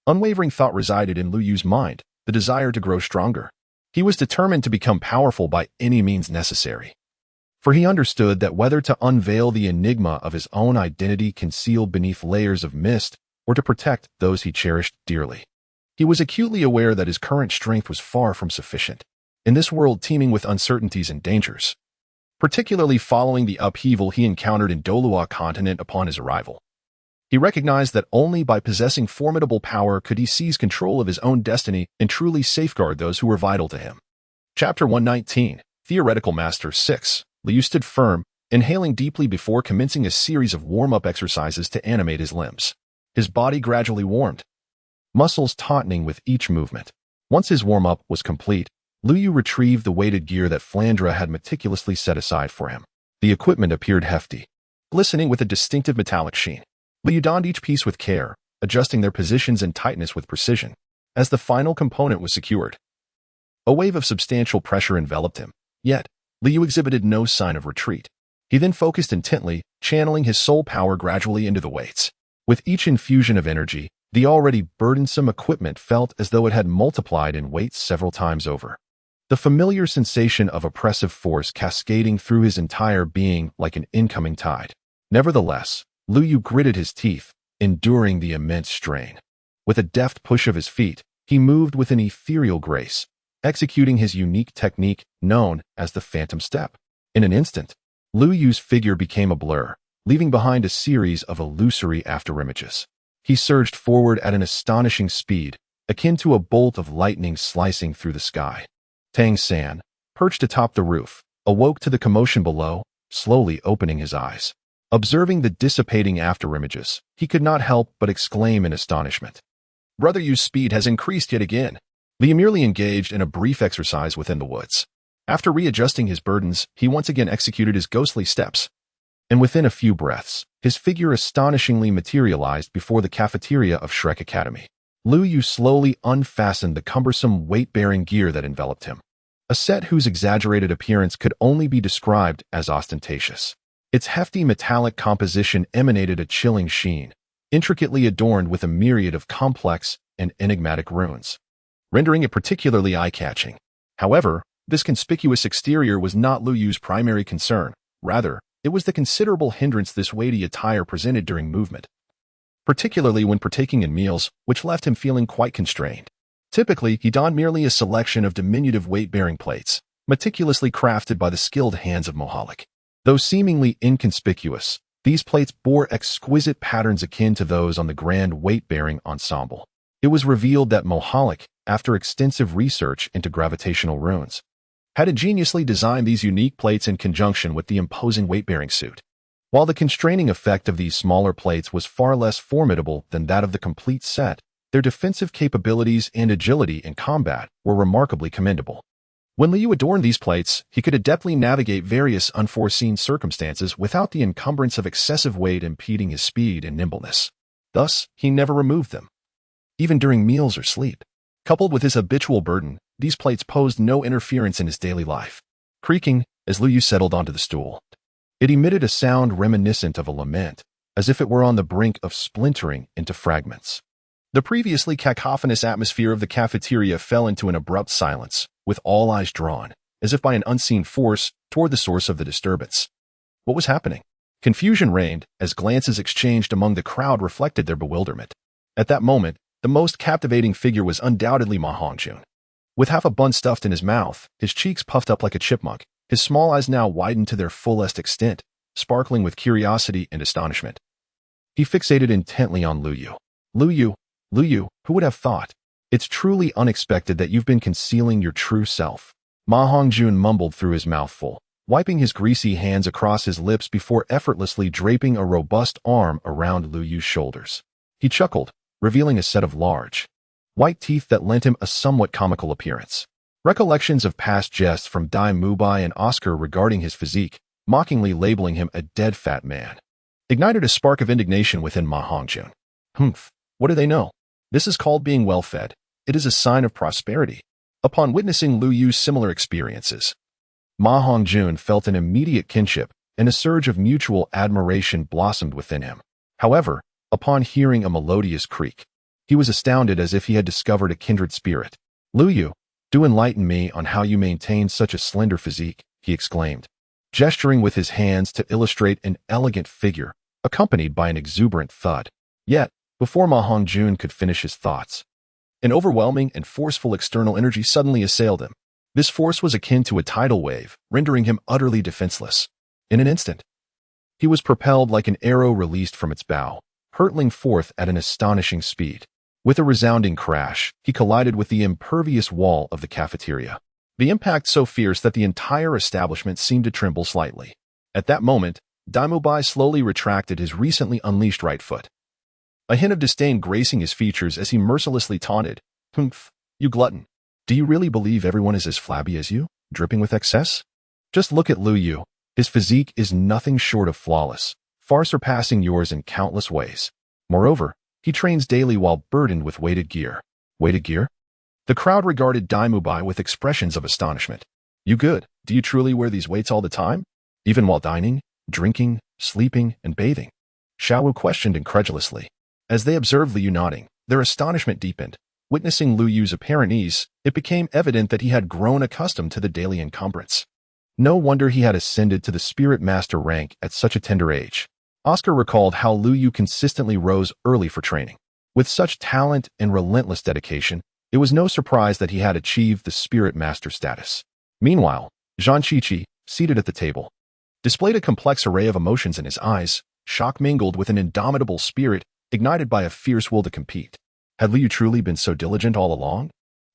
unwavering thought resided in Lu Yu's mind, the desire to grow stronger. He was determined to become powerful by any means necessary, for he understood that whether to unveil the enigma of his own identity concealed beneath layers of mist or to protect those he cherished dearly, he was acutely aware that his current strength was far from sufficient. In this world teeming with uncertainties and dangers, particularly following the upheaval he encountered in Dolua continent upon his arrival, he recognized that only by possessing formidable power could he seize control of his own destiny and truly safeguard those who were vital to him. Chapter 119, Theoretical Master 6. Lu Yu stood firm, inhaling deeply before commencing a series of warm-up exercises to animate his limbs. His body gradually warmed, muscles tautening with each movement. Once his warm-up was complete, Lu Yu retrieved the weighted gear that Flandra had meticulously set aside for him. The equipment appeared hefty, glistening with a distinctive metallic sheen. Lu Yu donned each piece with care, adjusting their positions and tightness with precision. As the final component was secured, a wave of substantial pressure enveloped him. Yet, Lu Yu exhibited no sign of retreat. He then focused intently, channeling his soul power gradually into the weights. With each infusion of energy, the already burdensome equipment felt as though it had multiplied in weight several times over, the familiar sensation of oppressive force cascading through his entire being like an incoming tide. Nevertheless, Lu Yu gritted his teeth, enduring the immense strain. With a deft push of his feet, he moved with an ethereal grace, executing his unique technique known as the Phantom Step. In an instant, Lu Yu's figure became a blur, leaving behind a series of illusory afterimages. He surged forward at an astonishing speed, akin to a bolt of lightning slicing through the sky. Tang San, perched atop the roof, awoke to the commotion below, slowly opening his eyes. Observing the dissipating afterimages, he could not help but exclaim in astonishment. Brother Yu's speed has increased yet again. Li merely engaged in a brief exercise within the woods. After readjusting his burdens, he once again executed his ghostly steps. And within a few breaths, his figure astonishingly materialized before the cafeteria of Shrek Academy. Lu Yu slowly unfastened the cumbersome weight-bearing gear that enveloped him, a set whose exaggerated appearance could only be described as ostentatious. Its hefty metallic composition emanated a chilling sheen, intricately adorned with a myriad of complex and enigmatic runes, rendering it particularly eye-catching. However, this conspicuous exterior was not Lu Yu's primary concern. Rather, it was the considerable hindrance this weighty attire presented during movement, particularly when partaking in meals, which left him feeling quite constrained. Typically, he donned merely a selection of diminutive weight-bearing plates, meticulously crafted by the skilled hands of Mohalik. Though seemingly inconspicuous, these plates bore exquisite patterns akin to those on the grand weight-bearing ensemble. It was revealed that Mohalik, after extensive research into gravitational runes, had ingeniously designed these unique plates in conjunction with the imposing weight-bearing suit. While the constraining effect of these smaller plates was far less formidable than that of the complete set, their defensive capabilities and agility in combat were remarkably commendable. When Lu Yu adorned these plates, he could adeptly navigate various unforeseen circumstances without the encumbrance of excessive weight impeding his speed and nimbleness. Thus, he never removed them, even during meals or sleep. Coupled with his habitual burden, these plates posed no interference in his daily life. Creaking, as Lu Yu settled onto the stool, it emitted a sound reminiscent of a lament, as if it were on the brink of splintering into fragments. The previously cacophonous atmosphere of the cafeteria fell into an abrupt silence, with all eyes drawn, as if by an unseen force, toward the source of the disturbance. What was happening? Confusion reigned, as glances exchanged among the crowd reflected their bewilderment. At that moment, the most captivating figure was undoubtedly Ma Hongjun. With half a bun stuffed in his mouth, his cheeks puffed up like a chipmunk, his small eyes now widened to their fullest extent, sparkling with curiosity and astonishment. He fixated intently on Lu Yu. Lu Yu, who would have thought? It's truly unexpected that you've been concealing your true self. Ma Hongjun mumbled through his mouthful, wiping his greasy hands across his lips before effortlessly draping a robust arm around Lu Yu's shoulders. He chuckled, revealing a set of large, white teeth that lent him a somewhat comical appearance. Recollections of past jests from Dai Mubai and Oscar regarding his physique, mockingly labeling him a dead fat man, ignited a spark of indignation within Ma Hongjun. Humph, what do they know? This is called being well-fed. It is a sign of prosperity. Upon witnessing Lu Yu's similar experiences, Ma Hongjun felt an immediate kinship, and a surge of mutual admiration blossomed within him. However, upon hearing a melodious creak, he was astounded as if he had discovered a kindred spirit. Lu Yu, do enlighten me on how you maintain such a slender physique, he exclaimed, gesturing with his hands to illustrate an elegant figure, accompanied by an exuberant thud. Yet, before Ma Hongjun could finish his thoughts, an overwhelming and forceful external energy suddenly assailed him. This force was akin to a tidal wave, rendering him utterly defenseless. In an instant, he was propelled like an arrow released from its bow, hurtling forth at an astonishing speed. With a resounding crash, he collided with the impervious wall of the cafeteria. The impact so fierce that the entire establishment seemed to tremble slightly. At that moment, Dai Mubai slowly retracted his recently unleashed right foot, a hint of disdain gracing his features as he mercilessly taunted, "Humph, you glutton. Do you really believe everyone is as flabby as you, dripping with excess? Just look at Lu Yu. His physique is nothing short of flawless, far surpassing yours in countless ways. Moreover, he trains daily while burdened with weighted gear." Weighted gear? The crowd regarded Dai Mubai with expressions of astonishment. You good? Do you truly wear these weights all the time? Even while dining, drinking, sleeping, and bathing? Xiao questioned incredulously. As they observed Lu Yu nodding, their astonishment deepened. Witnessing Lu Yu's apparent ease, it became evident that he had grown accustomed to the daily encumbrance. No wonder he had ascended to the Spirit Master rank at such a tender age. Oscar recalled how Lu Yu consistently rose early for training. With such talent and relentless dedication, it was no surprise that he had achieved the Spirit Master status. Meanwhile, Zhang Qiqi, seated at the table, displayed a complex array of emotions in his eyes, shock mingled with an indomitable spirit ignited by a fierce will to compete. Had Lu Yu truly been so diligent all along?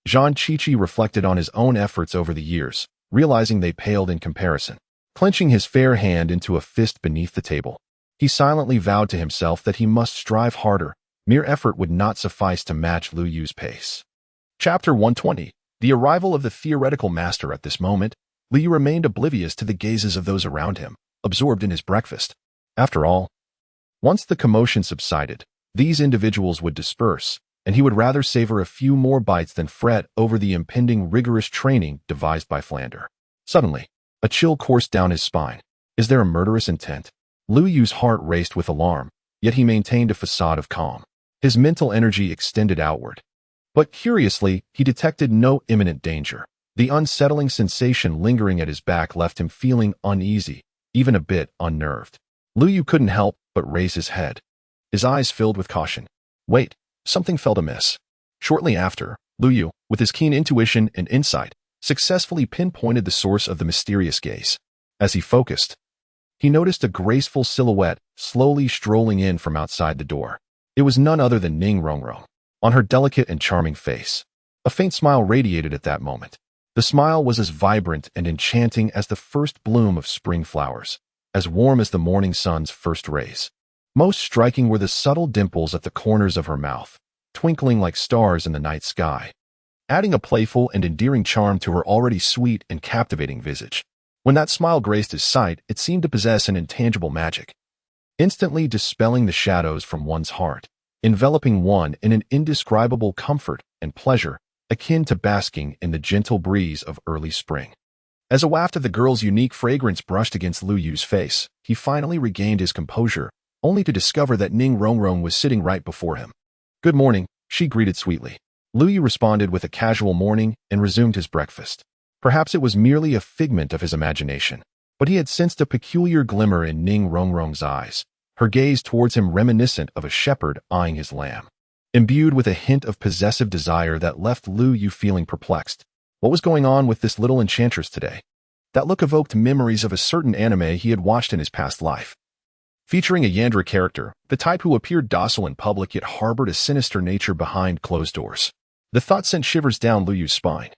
Zhang Qiqi reflected on his own efforts over the years, realizing they paled in comparison. Clenching his fair hand into a fist beneath the table, he silently vowed to himself that he must strive harder. Mere effort would not suffice to match Lu Yu's pace. Chapter 120. The arrival of the theoretical master. At this moment, Lu Yu remained oblivious to the gazes of those around him, absorbed in his breakfast. After all, once the commotion subsided, these individuals would disperse, and he would rather savor a few more bites than fret over the impending rigorous training devised by Flander. Suddenly, a chill coursed down his spine. Is there a murderous intent? Lu Yu's heart raced with alarm, yet he maintained a facade of calm. His mental energy extended outward. But curiously, he detected no imminent danger. The unsettling sensation lingering at his back left him feeling uneasy, even a bit unnerved. Lu Yu couldn't help but raise his head. His eyes filled with caution. Wait, something felt amiss. Shortly after, Lu Yu, with his keen intuition and insight, successfully pinpointed the source of the mysterious gaze. As he focused, he noticed a graceful silhouette slowly strolling in from outside the door. It was none other than Ning Rongrong. On her delicate and charming face, a faint smile radiated at that moment. The smile was as vibrant and enchanting as the first bloom of spring flowers, as warm as the morning sun's first rays. Most striking were the subtle dimples at the corners of her mouth, twinkling like stars in the night sky, adding a playful and endearing charm to her already sweet and captivating visage. When that smile graced his sight, it seemed to possess an intangible magic, instantly dispelling the shadows from one's heart, enveloping one in an indescribable comfort and pleasure, akin to basking in the gentle breeze of early spring. As a waft of the girl's unique fragrance brushed against Lu Yu's face, he finally regained his composure, only to discover that Ning Rongrong was sitting right before him. Good morning, she greeted sweetly. Lu Yu responded with a casual morning and resumed his breakfast. Perhaps it was merely a figment of his imagination, but he had sensed a peculiar glimmer in Ning Rongrong's eyes, her gaze towards him reminiscent of a shepherd eyeing his lamb, imbued with a hint of possessive desire that left Lu Yu feeling perplexed. What was going on with this little enchantress today? That look evoked memories of a certain anime he had watched in his past life, featuring a Yandere character, the type who appeared docile in public yet harbored a sinister nature behind closed doors. The thought sent shivers down Lu Yu's spine.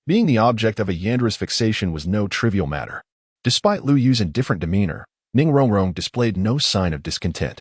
Being the object of a Yandra's fixation was no trivial matter. Despite Lu Yu's indifferent demeanor, Ning Rongrong displayed no sign of discontent,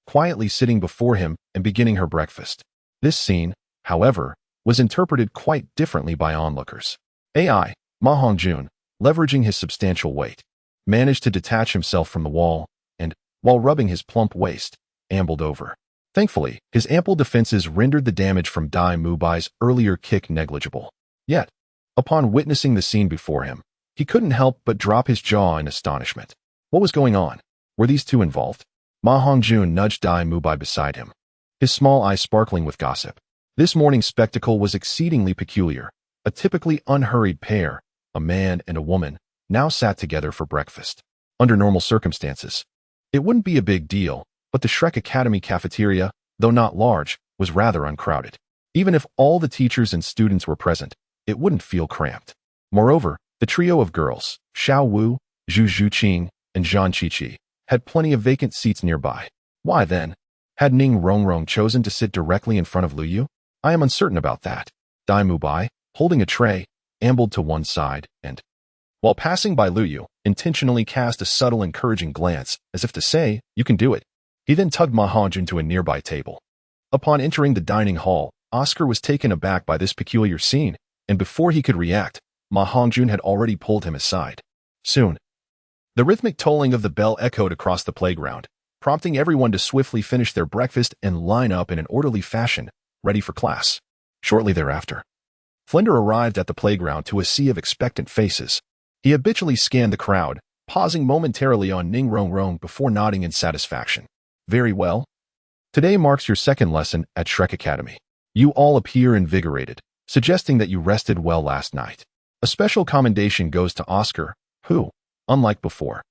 quietly sitting before him and beginning her breakfast. This scene, however, was interpreted quite differently by onlookers. AI, Ma Hongjun, leveraging his substantial weight, managed to detach himself from the wall and, while rubbing his plump waist, ambled over. Thankfully, his ample defenses rendered the damage from Dai Mubai's earlier kick negligible. Yet, upon witnessing the scene before him, he couldn't help but drop his jaw in astonishment. What was going on? Were these two involved? Ma Hongjun nudged Dai Mubai beside him, his small eyes sparkling with gossip. This morning's spectacle was exceedingly peculiar. A typically unhurried pair, a man and a woman, now sat together for breakfast. Under normal circumstances, it wouldn't be a big deal, but the Shrek Academy cafeteria, though not large, was rather uncrowded. Even if all the teachers and students were present, it wouldn't feel cramped. Moreover, the trio of girls, Xiao Wu, Zhu Zhuqing, and Zhang Qiqi, had plenty of vacant seats nearby. Why then had Ning Rongrong chosen to sit directly in front of Lu Yu? I am uncertain about that. Dai Mubai, holding a tray, ambled to one side and, while passing by Lu Yu, intentionally cast a subtle encouraging glance, as if to say, "You can do it." He then tugged Ma Hongjun to a nearby table. Upon entering the dining hall, Oscar was taken aback by this peculiar scene, and before he could react, Ma Hongjun had already pulled him aside. Soon, the rhythmic tolling of the bell echoed across the playground, prompting everyone to swiftly finish their breakfast and line up in an orderly fashion, ready for class. Shortly thereafter, Flender arrived at the playground to a sea of expectant faces. He habitually scanned the crowd, pausing momentarily on Ning Rongrong before nodding in satisfaction. Very well. Today marks your second lesson at Shrek Academy. You all appear invigorated, suggesting that you rested well last night. A special commendation goes to Oscar, who, unlike before,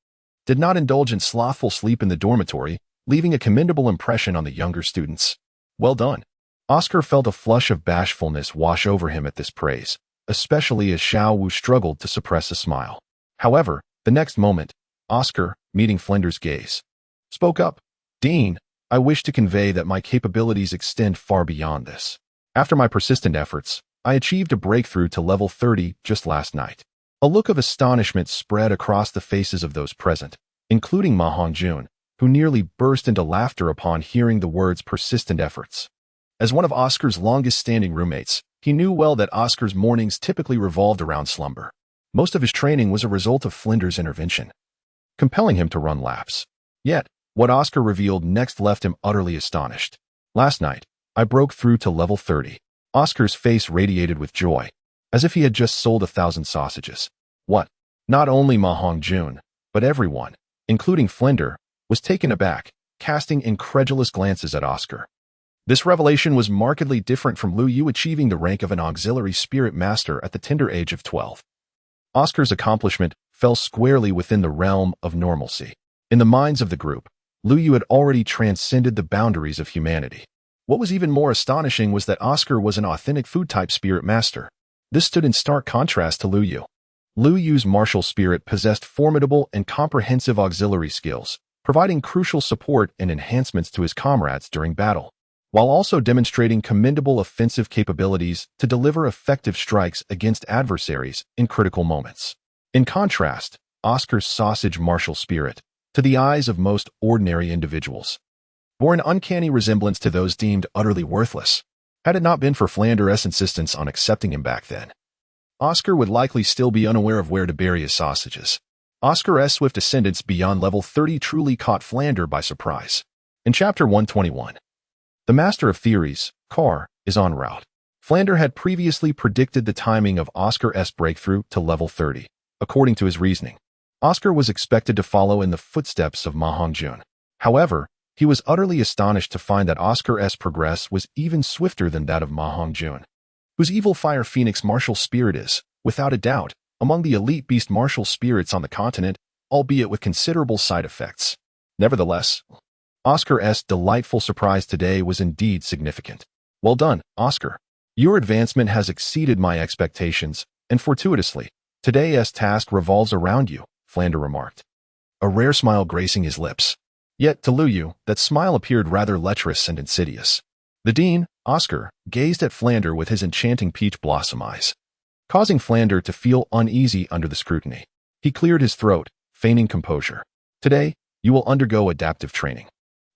did not indulge in slothful sleep in the dormitory, leaving a commendable impression on the younger students. Well done. Oscar felt a flush of bashfulness wash over him at this praise, especially as Xiao Wu struggled to suppress a smile. However, the next moment, Oscar, meeting Flender's gaze, spoke up. "Dean, I wish to convey that my capabilities extend far beyond this. After my persistent efforts, I achieved a breakthrough to level 30 just last night." A look of astonishment spread across the faces of those present, including Ma Hongjun, who nearly burst into laughter upon hearing the words persistent efforts. As one of Oscar's longest-standing roommates, he knew well that Oscar's mornings typically revolved around slumber. Most of his training was a result of Flender's intervention, compelling him to run laps. Yet, what Oscar revealed next left him utterly astonished. "Last night, I broke through to level 30. Oscar's face radiated with joy, as if he had just sold 1,000 sausages. What? Not only Ma Hongjun, but everyone, including Flender, was taken aback, casting incredulous glances at Oscar. This revelation was markedly different from Lu Yu achieving the rank of an auxiliary spirit master at the tender age of 12. Oscar's accomplishment fell squarely within the realm of normalcy. In the minds of the group, Lu Yu had already transcended the boundaries of humanity. What was even more astonishing was that Oscar was an authentic food-type spirit master. This stood in stark contrast to Lu Yu. Lu Yu's martial spirit possessed formidable and comprehensive auxiliary skills, providing crucial support and enhancements to his comrades during battle, while also demonstrating commendable offensive capabilities to deliver effective strikes against adversaries in critical moments. In contrast, Oscar's sausage martial spirit, to the eyes of most ordinary individuals, bore an uncanny resemblance to those deemed utterly worthless. Had it not been for Flender's insistence on accepting him back then, Oscar would likely still be unaware of where to bury his sausages. Oscar's swift ascendance beyond level 30 truly caught Flender by surprise. In Chapter 121, the Master of Theories, Carr, is en route. Flender had previously predicted the timing of Oscar's breakthrough to level 30. According to his reasoning, Oscar was expected to follow in the footsteps of Ma Hongjun. However, he was utterly astonished to find that Oscar's progress was even swifter than that of Ma Hongjun, whose evil fire phoenix martial spirit is, without a doubt, among the elite beast martial spirits on the continent, albeit with considerable side effects. Nevertheless, Oscar's delightful surprise today was indeed significant. Well done, Oscar. Your advancement has exceeded my expectations, and fortuitously, today's task revolves around you, Flender remarked, a rare smile gracing his lips. Yet, to Lu Yu, that smile appeared rather lecherous and insidious. The dean, Oscar, gazed at Flender with his enchanting peach blossom eyes. causing Flander to feel uneasy under the scrutiny. He cleared his throat, feigning composure. Today, you will undergo adaptive training,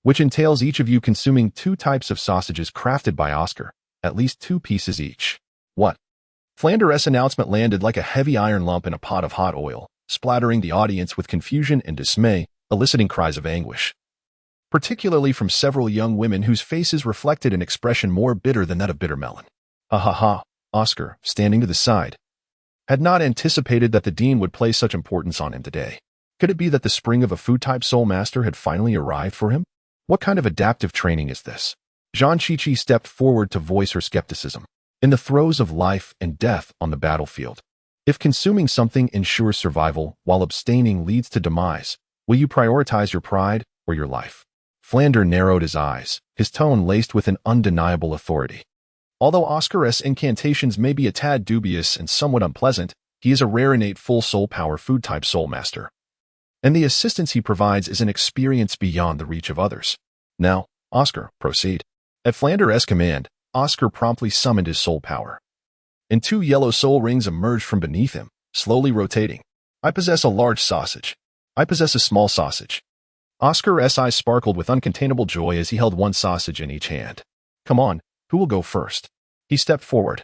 which entails each of you consuming 2 types of sausages crafted by Oscar, at least 2 pieces each. What? Flander's announcement landed like a heavy iron lump in a pot of hot oil, splattering the audience with confusion and dismay, eliciting cries of anguish, particularly from several young women whose faces reflected an expression more bitter than that of bitter melon. Ha ha ha, Oscar, standing to the side, had not anticipated that the dean would place such importance on him today. Could it be that the spring of a food-type soul master had finally arrived for him? What kind of adaptive training is this? Zhang Qiqi stepped forward to voice her skepticism. In the throes of life and death on the battlefield, if consuming something ensures survival while abstaining leads to demise, will you prioritize your pride or your life? Flander narrowed his eyes, his tone laced with an undeniable authority. Although Oscar's incantations may be a tad dubious and somewhat unpleasant, he is a rare innate full soul power food-type soul master, and the assistance he provides is an experience beyond the reach of others. Now, Oscar, proceed. At Flander's command, Oscar promptly summoned his soul power, and 2 yellow soul rings emerged from beneath him, slowly rotating. I possess a large sausage. I possess a small sausage. Oscar's eyes sparkled with uncontainable joy as he held 1 sausage in each hand. Come on, who will go first? He stepped forward,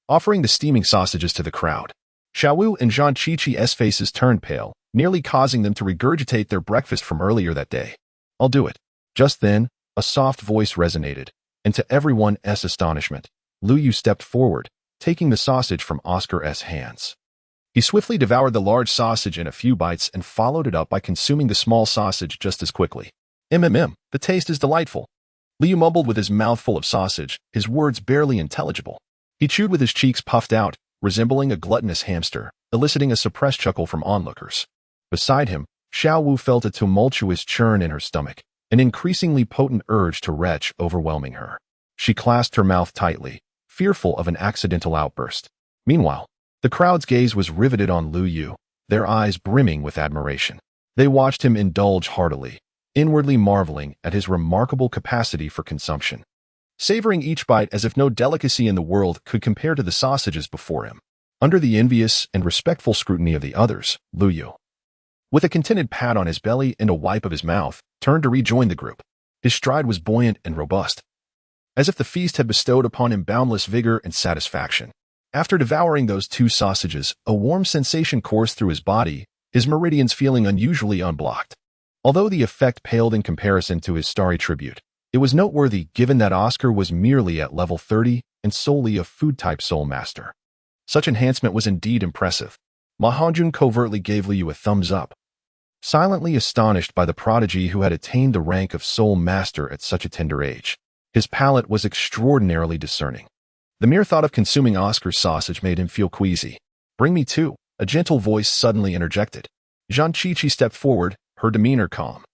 offering the steaming sausages to the crowd. Xiaowu and Zhang Qiqi's faces turned pale, nearly causing them to regurgitate their breakfast from earlier that day. I'll do it. Just then, a soft voice resonated, and to everyone's astonishment, Lu Yu stepped forward, taking the sausage from Oscar's hands. He swiftly devoured the large sausage in a few bites and followed it up by consuming the small sausage just as quickly. The taste is delightful. Liu mumbled with his mouth full of sausage, his words barely intelligible. He chewed with his cheeks puffed out, resembling a gluttonous hamster, eliciting a suppressed chuckle from onlookers. Beside him, Xiaowu felt a tumultuous churn in her stomach, an increasingly potent urge to retch overwhelming her. She clasped her mouth tightly, fearful of an accidental outburst. Meanwhile, the crowd's gaze was riveted on Lu Yu, their eyes brimming with admiration. They watched him indulge heartily, inwardly marveling at his remarkable capacity for consumption, savoring each bite as if no delicacy in the world could compare to the sausages before him. Under the envious and respectful scrutiny of the others, Lu Yu, with a contented pat on his belly and a wipe of his mouth, turned to rejoin the group. His stride was buoyant and robust, as if the feast had bestowed upon him boundless vigor and satisfaction. After devouring those 2 sausages, a warm sensation coursed through his body, his meridians feeling unusually unblocked. Although the effect paled in comparison to his starry tribute, it was noteworthy given that Oscar was merely at level 30 and solely a food-type soul master. Such enhancement was indeed impressive. Ma Hongjun covertly gave Liu Yu a thumbs up, silently astonished by the prodigy who had attained the rank of soul master at such a tender age. His palate was extraordinarily discerning. The mere thought of consuming Oscar's sausage made him feel queasy. Bring me 2, a gentle voice suddenly interjected. Zhang Qiqi stepped forward, her demeanor calm.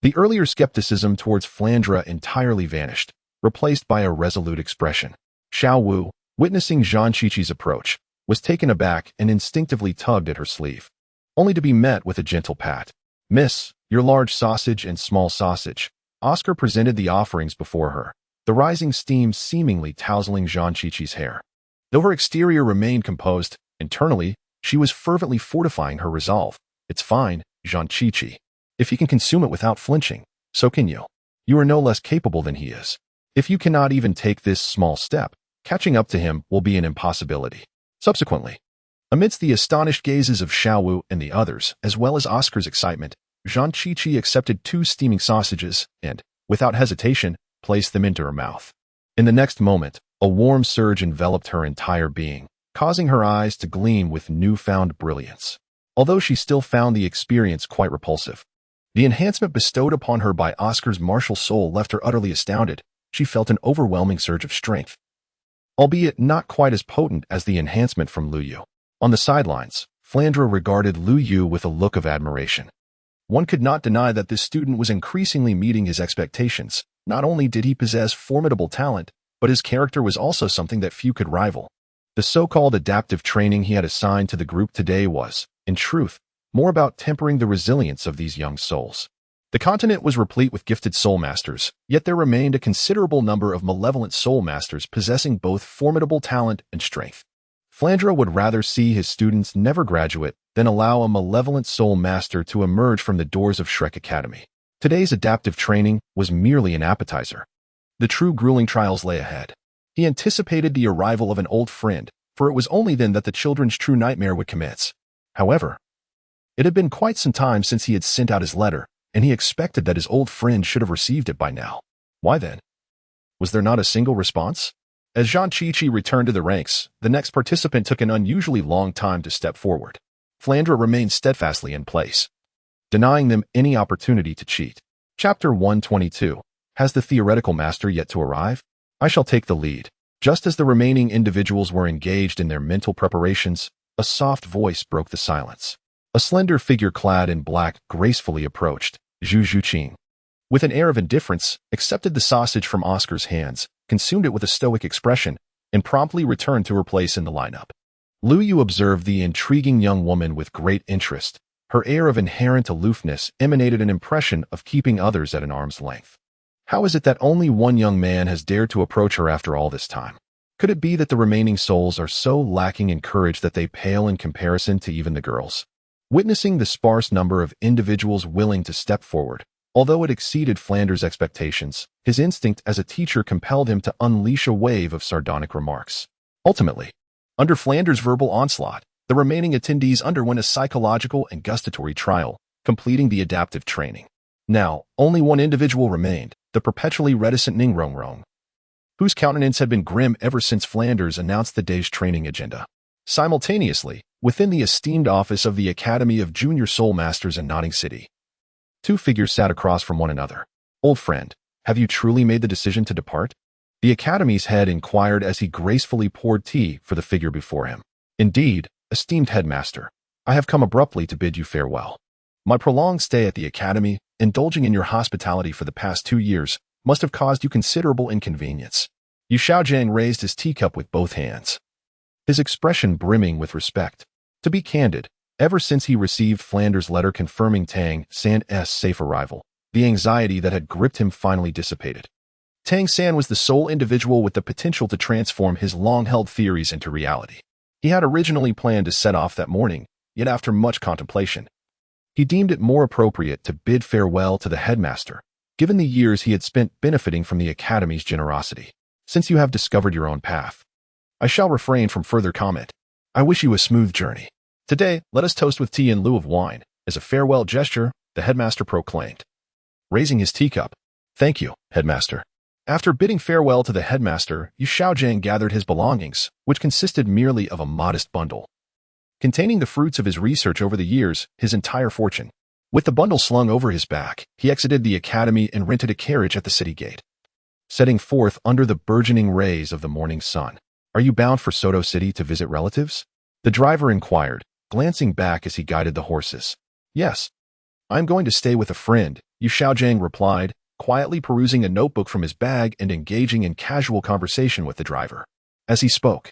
The earlier skepticism towards Flandre entirely vanished, replaced by a resolute expression. Xiaowu, witnessing Zhang Qiqi's approach, was taken aback and instinctively tugged at her sleeve, only to be met with a gentle pat. Miss, your large sausage and small sausage. Oscar presented the offerings before her, the rising steam seemingly tousling Zhang Qiqi's hair. Though her exterior remained composed, internally, she was fervently fortifying her resolve. It's fine, Zhang Qiqi. If he can consume it without flinching, so can you. You are no less capable than he is. If you cannot even take this small step, catching up to him will be an impossibility. Subsequently, amidst the astonished gazes of Xiaowu and the others, as well as Oscar's excitement, Zhang Qiqi accepted 2 steaming sausages and, without hesitation, placed them into her mouth. In the next moment, a warm surge enveloped her entire being, causing her eyes to gleam with newfound brilliance. Although she still found the experience quite repulsive, the enhancement bestowed upon her by Oscar's martial soul left her utterly astounded. She felt an overwhelming surge of strength, albeit not quite as potent as the enhancement from Lu Yu. On the sidelines, Flandre regarded Lu Yu with a look of admiration. One could not deny that this student was increasingly meeting his expectations. Not only did he possess formidable talent, but his character was also something that few could rival. The so-called adaptive training he had assigned to the group today was, in truth, more about tempering the resilience of these young souls. The continent was replete with gifted soul masters, yet there remained a considerable number of malevolent soul masters possessing both formidable talent and strength. Flandre would rather see his students never graduate than allow a malevolent soul master to emerge from the doors of Shrek Academy. Today's adaptive training was merely an appetizer. The true grueling trials lay ahead. He anticipated the arrival of an old friend, for it was only then that the children's true nightmare would commence. However, it had been quite some time since he had sent out his letter, and he expected that his old friend should have received it by now. Why then? Was there not a single response? As Jean Chichi returned to the ranks, the next participant took an unusually long time to step forward. Flandre remained steadfastly in place, denying them any opportunity to cheat. Chapter 122. Has the theoretical master yet to arrive? I shall take the lead. Just as the remaining individuals were engaged in their mental preparations, a soft voice broke the silence. A slender figure clad in black gracefully approached. Zhu Zhuqing, with an air of indifference, accepted the sausage from Oscar's hands, consumed it with a stoic expression, and promptly returned to her place in the lineup. Lu Yu observed the intriguing young woman with great interest. Her air of inherent aloofness emanated an impression of keeping others at an arm's length. How is it that only one young man has dared to approach her after all this time? Could it be that the remaining souls are so lacking in courage that they pale in comparison to even the girls? Witnessing the sparse number of individuals willing to step forward, although it exceeded Flandre's expectations, his instinct as a teacher compelled him to unleash a wave of sardonic remarks. Ultimately, under Flandre's verbal onslaught, the remaining attendees underwent a psychological and gustatory trial, completing the adaptive training. Now, only one individual remained, the perpetually reticent Ning Rongrong, whose countenance had been grim ever since Flanders announced the day's training agenda. Simultaneously, within the esteemed office of the Academy of Junior Soul Masters in Notting City, two figures sat across from one another. Old friend, have you truly made the decision to depart? The Academy's head inquired as he gracefully poured tea for the figure before him. Indeed, esteemed headmaster, I have come abruptly to bid you farewell. My prolonged stay at the Academy, indulging in your hospitality for the past 2 years, must have caused you considerable inconvenience. Yu Xiaojiang raised his teacup with both hands, his expression brimming with respect. To be candid, ever since he received Flanders' letter confirming Tang San's safe arrival, the anxiety that had gripped him finally dissipated. Tang San was the sole individual with the potential to transform his long-held theories into reality. He had originally planned to set off that morning, yet after much contemplation, he deemed it more appropriate to bid farewell to the headmaster, given the years he had spent benefiting from the Academy's generosity. Since you have discovered your own path, I shall refrain from further comment. I wish you a smooth journey. Today, let us toast with tea in lieu of wine. As a farewell gesture, the headmaster proclaimed, raising his teacup. Thank you, headmaster. After bidding farewell to the headmaster, Yu Xiaojiang gathered his belongings, which consisted merely of a modest bundle containing the fruits of his research over the years, his entire fortune. With the bundle slung over his back, he exited the Academy and rented a carriage at the city gate, setting forth under the burgeoning rays of the morning sun. Are you bound for Soto City to visit relatives? The driver inquired, glancing back as he guided the horses. Yes. I'm going to stay with a friend, Yu Xiaojiang replied, quietly perusing a notebook from his bag and engaging in casual conversation with the driver. As he spoke,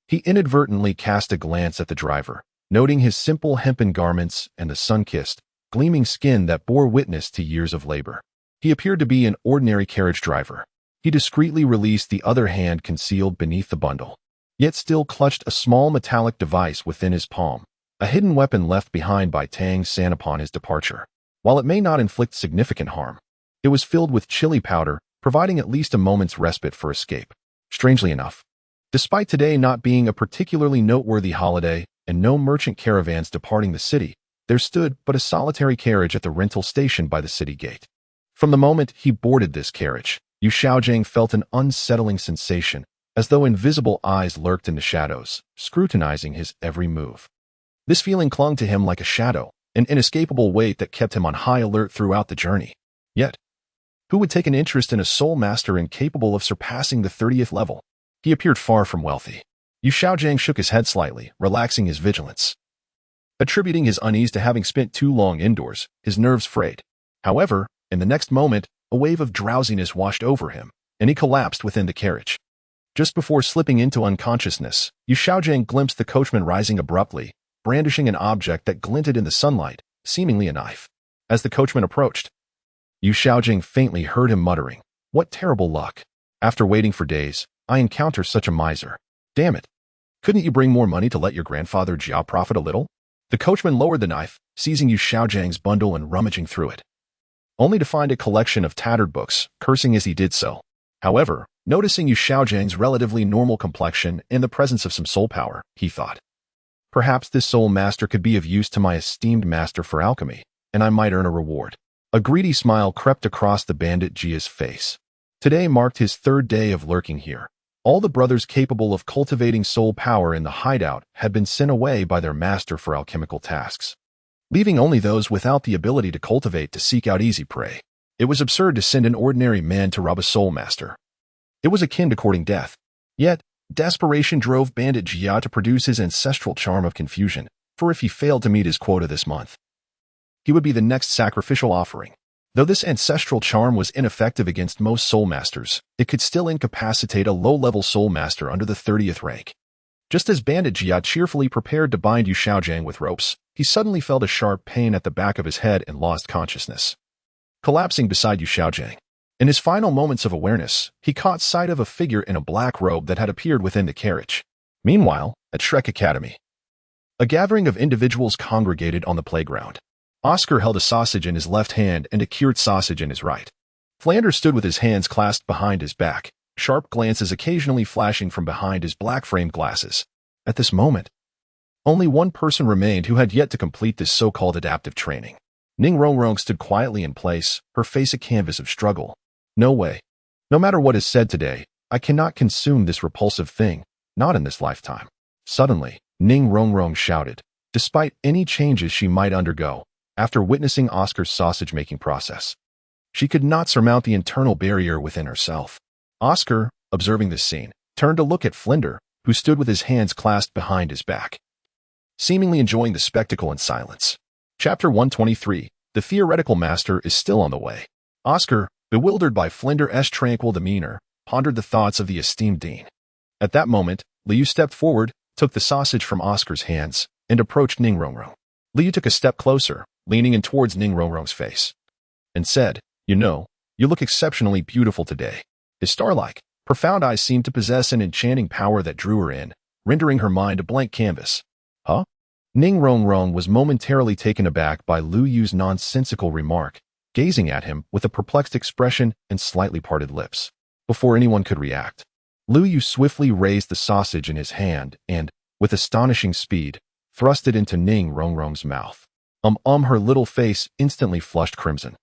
he inadvertently cast a glance at the driver, noting his simple hempen garments and the sun-kissed, gleaming skin that bore witness to years of labor. He appeared to be an ordinary carriage driver. He discreetly released the other hand concealed beneath the bundle, yet still clutched a small metallic device within his palm, a hidden weapon left behind by Tang San upon his departure. While it may not inflict significant harm, it was filled with chili powder, providing at least a moment's respite for escape. Strangely enough, despite today not being a particularly noteworthy holiday and no merchant caravans departing the city, there stood but a solitary carriage at the rental station by the city gate. From the moment he boarded this carriage, Yu Xiaojiang felt an unsettling sensation, as though invisible eyes lurked in the shadows, scrutinizing his every move. This feeling clung to him like a shadow, an inescapable weight that kept him on high alert throughout the journey. Yet, who would take an interest in a soul master incapable of surpassing the 30th level? He appeared far from wealthy. Yu Xiaojiang shook his head slightly, relaxing his vigilance, attributing his unease to having spent too long indoors, his nerves frayed. However, in the next moment, a wave of drowsiness washed over him, and he collapsed within the carriage. Just before slipping into unconsciousness, Yu Xiaojiang glimpsed the coachman rising abruptly, brandishing an object that glinted in the sunlight, seemingly a knife. As the coachman approached, Yu Xiaojiang faintly heard him muttering, "What terrible luck! After waiting for days, I encounter such a miser. Damn it! Couldn't you bring more money to let your grandfather Jia profit a little? The coachman lowered the knife, seizing Yu Xiaojiang's bundle and rummaging through it, only to find a collection of tattered books, cursing as he did so. However, noticing Yu Xiaojiang's relatively normal complexion and the presence of some soul power, he thought, perhaps this soul master could be of use to my esteemed master for alchemy, and I might earn a reward. A greedy smile crept across the bandit Jia's face. Today marked his third day of lurking here. All the brothers capable of cultivating soul power in the hideout had been sent away by their master for alchemical tasks, leaving only those without the ability to cultivate to seek out easy prey. It was absurd to send an ordinary man to rob a soul master. It was akin to courting death. Yet, desperation drove Bandit Jia to produce his ancestral charm of confusion, for if he failed to meet his quota this month, he would be the next sacrificial offering. Though this ancestral charm was ineffective against most soul masters, it could still incapacitate a low-level soul master under the 30th rank. Just as Bandit Jia cheerfully prepared to bind Yu Xiaojiang with ropes, he suddenly felt a sharp pain at the back of his head and lost consciousness, collapsing beside Yu Xiaojiang. In his final moments of awareness, he caught sight of a figure in a black robe that had appeared within the carriage. Meanwhile, at Shrek Academy, a gathering of individuals congregated on the playground. Oscar held a sausage in his left hand and a cured sausage in his right. Flanders stood with his hands clasped behind his back, sharp glances occasionally flashing from behind his black-framed glasses. At this moment, only one person remained who had yet to complete this so-called adaptive training. Ning Rongrong stood quietly in place, her face a canvas of struggle. No way. No matter what is said today, I cannot consume this repulsive thing, not in this lifetime. Suddenly, Ning Rongrong shouted, despite any changes she might undergo, after witnessing Oscar's sausage-making process. She could not surmount the internal barrier within herself. Oscar, observing this scene, turned to look at Flinder, who stood with his hands clasped behind his back, seemingly enjoying the spectacle in silence. Chapter 123, The Theoretical Master is Still on the Way. Oscar, bewildered by Flinder's tranquil demeanor, pondered the thoughts of the esteemed dean. At that moment, Liu stepped forward, took the sausage from Oscar's hands, and approached Ning Rongrong. Liu took a step closer, leaning in towards Ning Rongrong's face, and said, "You know, you look exceptionally beautiful today." His star-like, profound eyes seemed to possess an enchanting power that drew her in, rendering her mind a blank canvas. Huh? Ning Rongrong was momentarily taken aback by Lu Yu's nonsensical remark, gazing at him with a perplexed expression and slightly parted lips. Before anyone could react, Lu Yu swiftly raised the sausage in his hand and, with astonishing speed, thrust it into Ning Rongrong's mouth. Her little face instantly flushed crimson,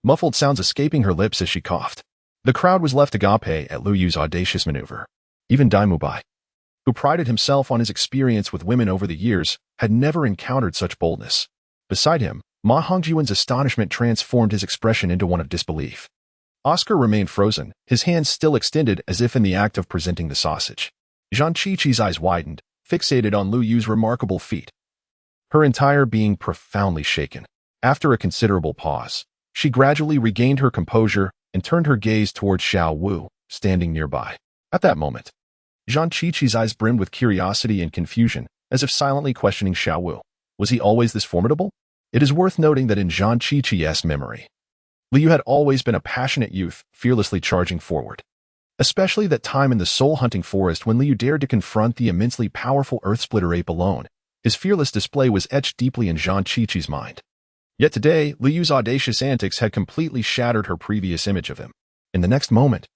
muffled sounds escaping her lips as she coughed. The crowd was left agape at Lu Yu's audacious maneuver. Even Dai Mubai, who prided himself on his experience with women over the years, had never encountered such boldness. Beside him, Ma Hongjian's astonishment transformed his expression into one of disbelief. Oscar remained frozen, his hands still extended as if in the act of presenting the sausage. Zhang Qiqi's eyes widened, fixated on Lu Yu's remarkable feat, her entire being profoundly shaken. After a considerable pause, she gradually regained her composure and turned her gaze towards Xiao Wu, standing nearby. At that moment, Zhang Qiqi's eyes brimmed with curiosity and confusion, as if silently questioning Xiao Wu. Was he always this formidable? It is worth noting that in Zhang Qiqi's memory, Liu had always been a passionate youth, fearlessly charging forward. Especially that time in the soul-hunting forest when Liu dared to confront the immensely powerful Earth-splitter ape alone. His fearless display was etched deeply in Zhang Qiqi's mind. Yet today, Liu's audacious antics had completely shattered her previous image of him. In the next moment,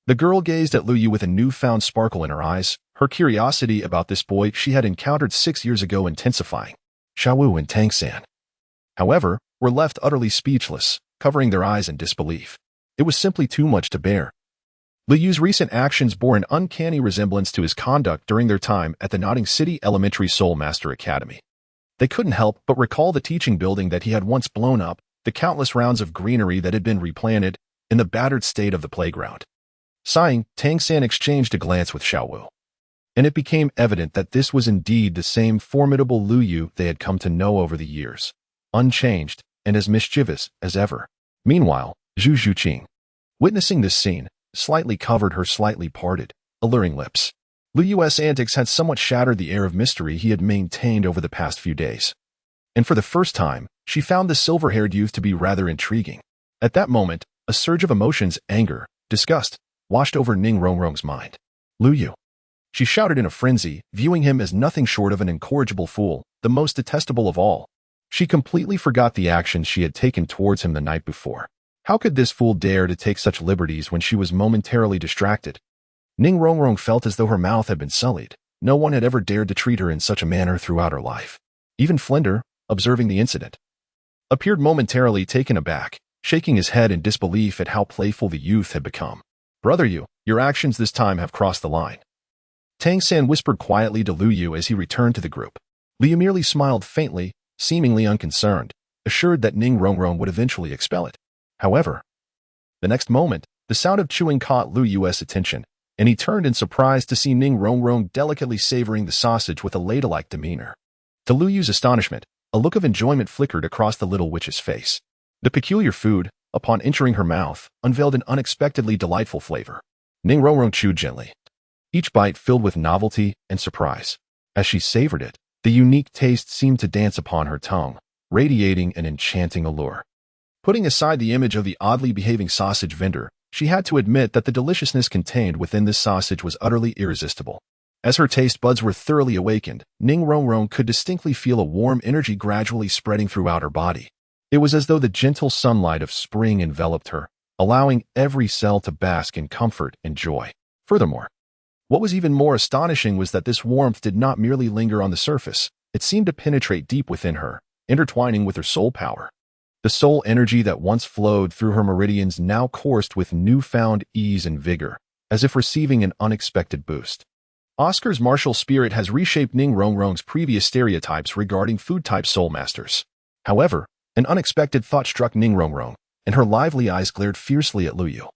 the girl gazed at Lu Yu with a newfound sparkle in her eyes, her curiosity about this boy she had encountered 6 years ago intensifying. Xiao Wu and Tang San, however, were left utterly speechless, covering their eyes in disbelief. It was simply too much to bear. Lu Yu's recent actions bore an uncanny resemblance to his conduct during their time at the Notting City Elementary Soul Master Academy. They couldn't help but recall the teaching building that he had once blown up, the countless rounds of greenery that had been replanted, and the battered state of the playground. Sighing, Tang San exchanged a glance with Xiao Wu, and it became evident that this was indeed the same formidable Lu Yu they had come to know over the years, unchanged and as mischievous as ever. Meanwhile, Zhu Zhuqing, witnessing this scene, slightly covered her slightly parted, alluring lips. Lu Yu's antics had somewhat shattered the air of mystery he had maintained over the past few days. And for the first time, she found the silver-haired youth to be rather intriguing. At that moment, a surge of emotions, anger, disgust, washed over Ning Rongrong's mind. Lu Yu, She shouted in a frenzy, viewing him as nothing short of an incorrigible fool, the most detestable of all. She completely forgot the actions she had taken towards him the night before. How could this fool dare to take such liberties when she was momentarily distracted? Ning Rongrong felt as though her mouth had been sullied. No one had ever dared to treat her in such a manner throughout her life. Even Flinder, observing the incident, appeared momentarily taken aback, shaking his head in disbelief at how playful the youth had become. Brother Yu, your actions this time have crossed the line. Tang San whispered quietly to Lu Yu as he returned to the group. Lu Yu merely smiled faintly, seemingly unconcerned, assured that Ning Rongrong would eventually expel it. However, the next moment, the sound of chewing caught Lu Yu's attention, and he turned in surprise to see Ning Rongrong delicately savoring the sausage with a ladylike demeanor. To Lu Yu's astonishment, a look of enjoyment flickered across the little witch's face. The peculiar food, upon entering her mouth, unveiled an unexpectedly delightful flavor. Ning Rongrong chewed gently, each bite filled with novelty and surprise. As she savored it, the unique taste seemed to dance upon her tongue, radiating an enchanting allure. Putting aside the image of the oddly behaving sausage vendor, she had to admit that the deliciousness contained within this sausage was utterly irresistible. As her taste buds were thoroughly awakened, Ning Rongrong could distinctly feel a warm energy gradually spreading throughout her body. It was as though the gentle sunlight of spring enveloped her, allowing every cell to bask in comfort and joy. Furthermore, what was even more astonishing was that this warmth did not merely linger on the surface. It seemed to penetrate deep within her, intertwining with her soul power. The soul energy that once flowed through her meridians now coursed with newfound ease and vigor, as if receiving an unexpected boost. Oscar's martial spirit has reshaped Ning Rongrong's previous stereotypes regarding food-type soul masters. However, an unexpected thought struck Ning Rongrong, and her lively eyes glared fiercely at Lu Yu.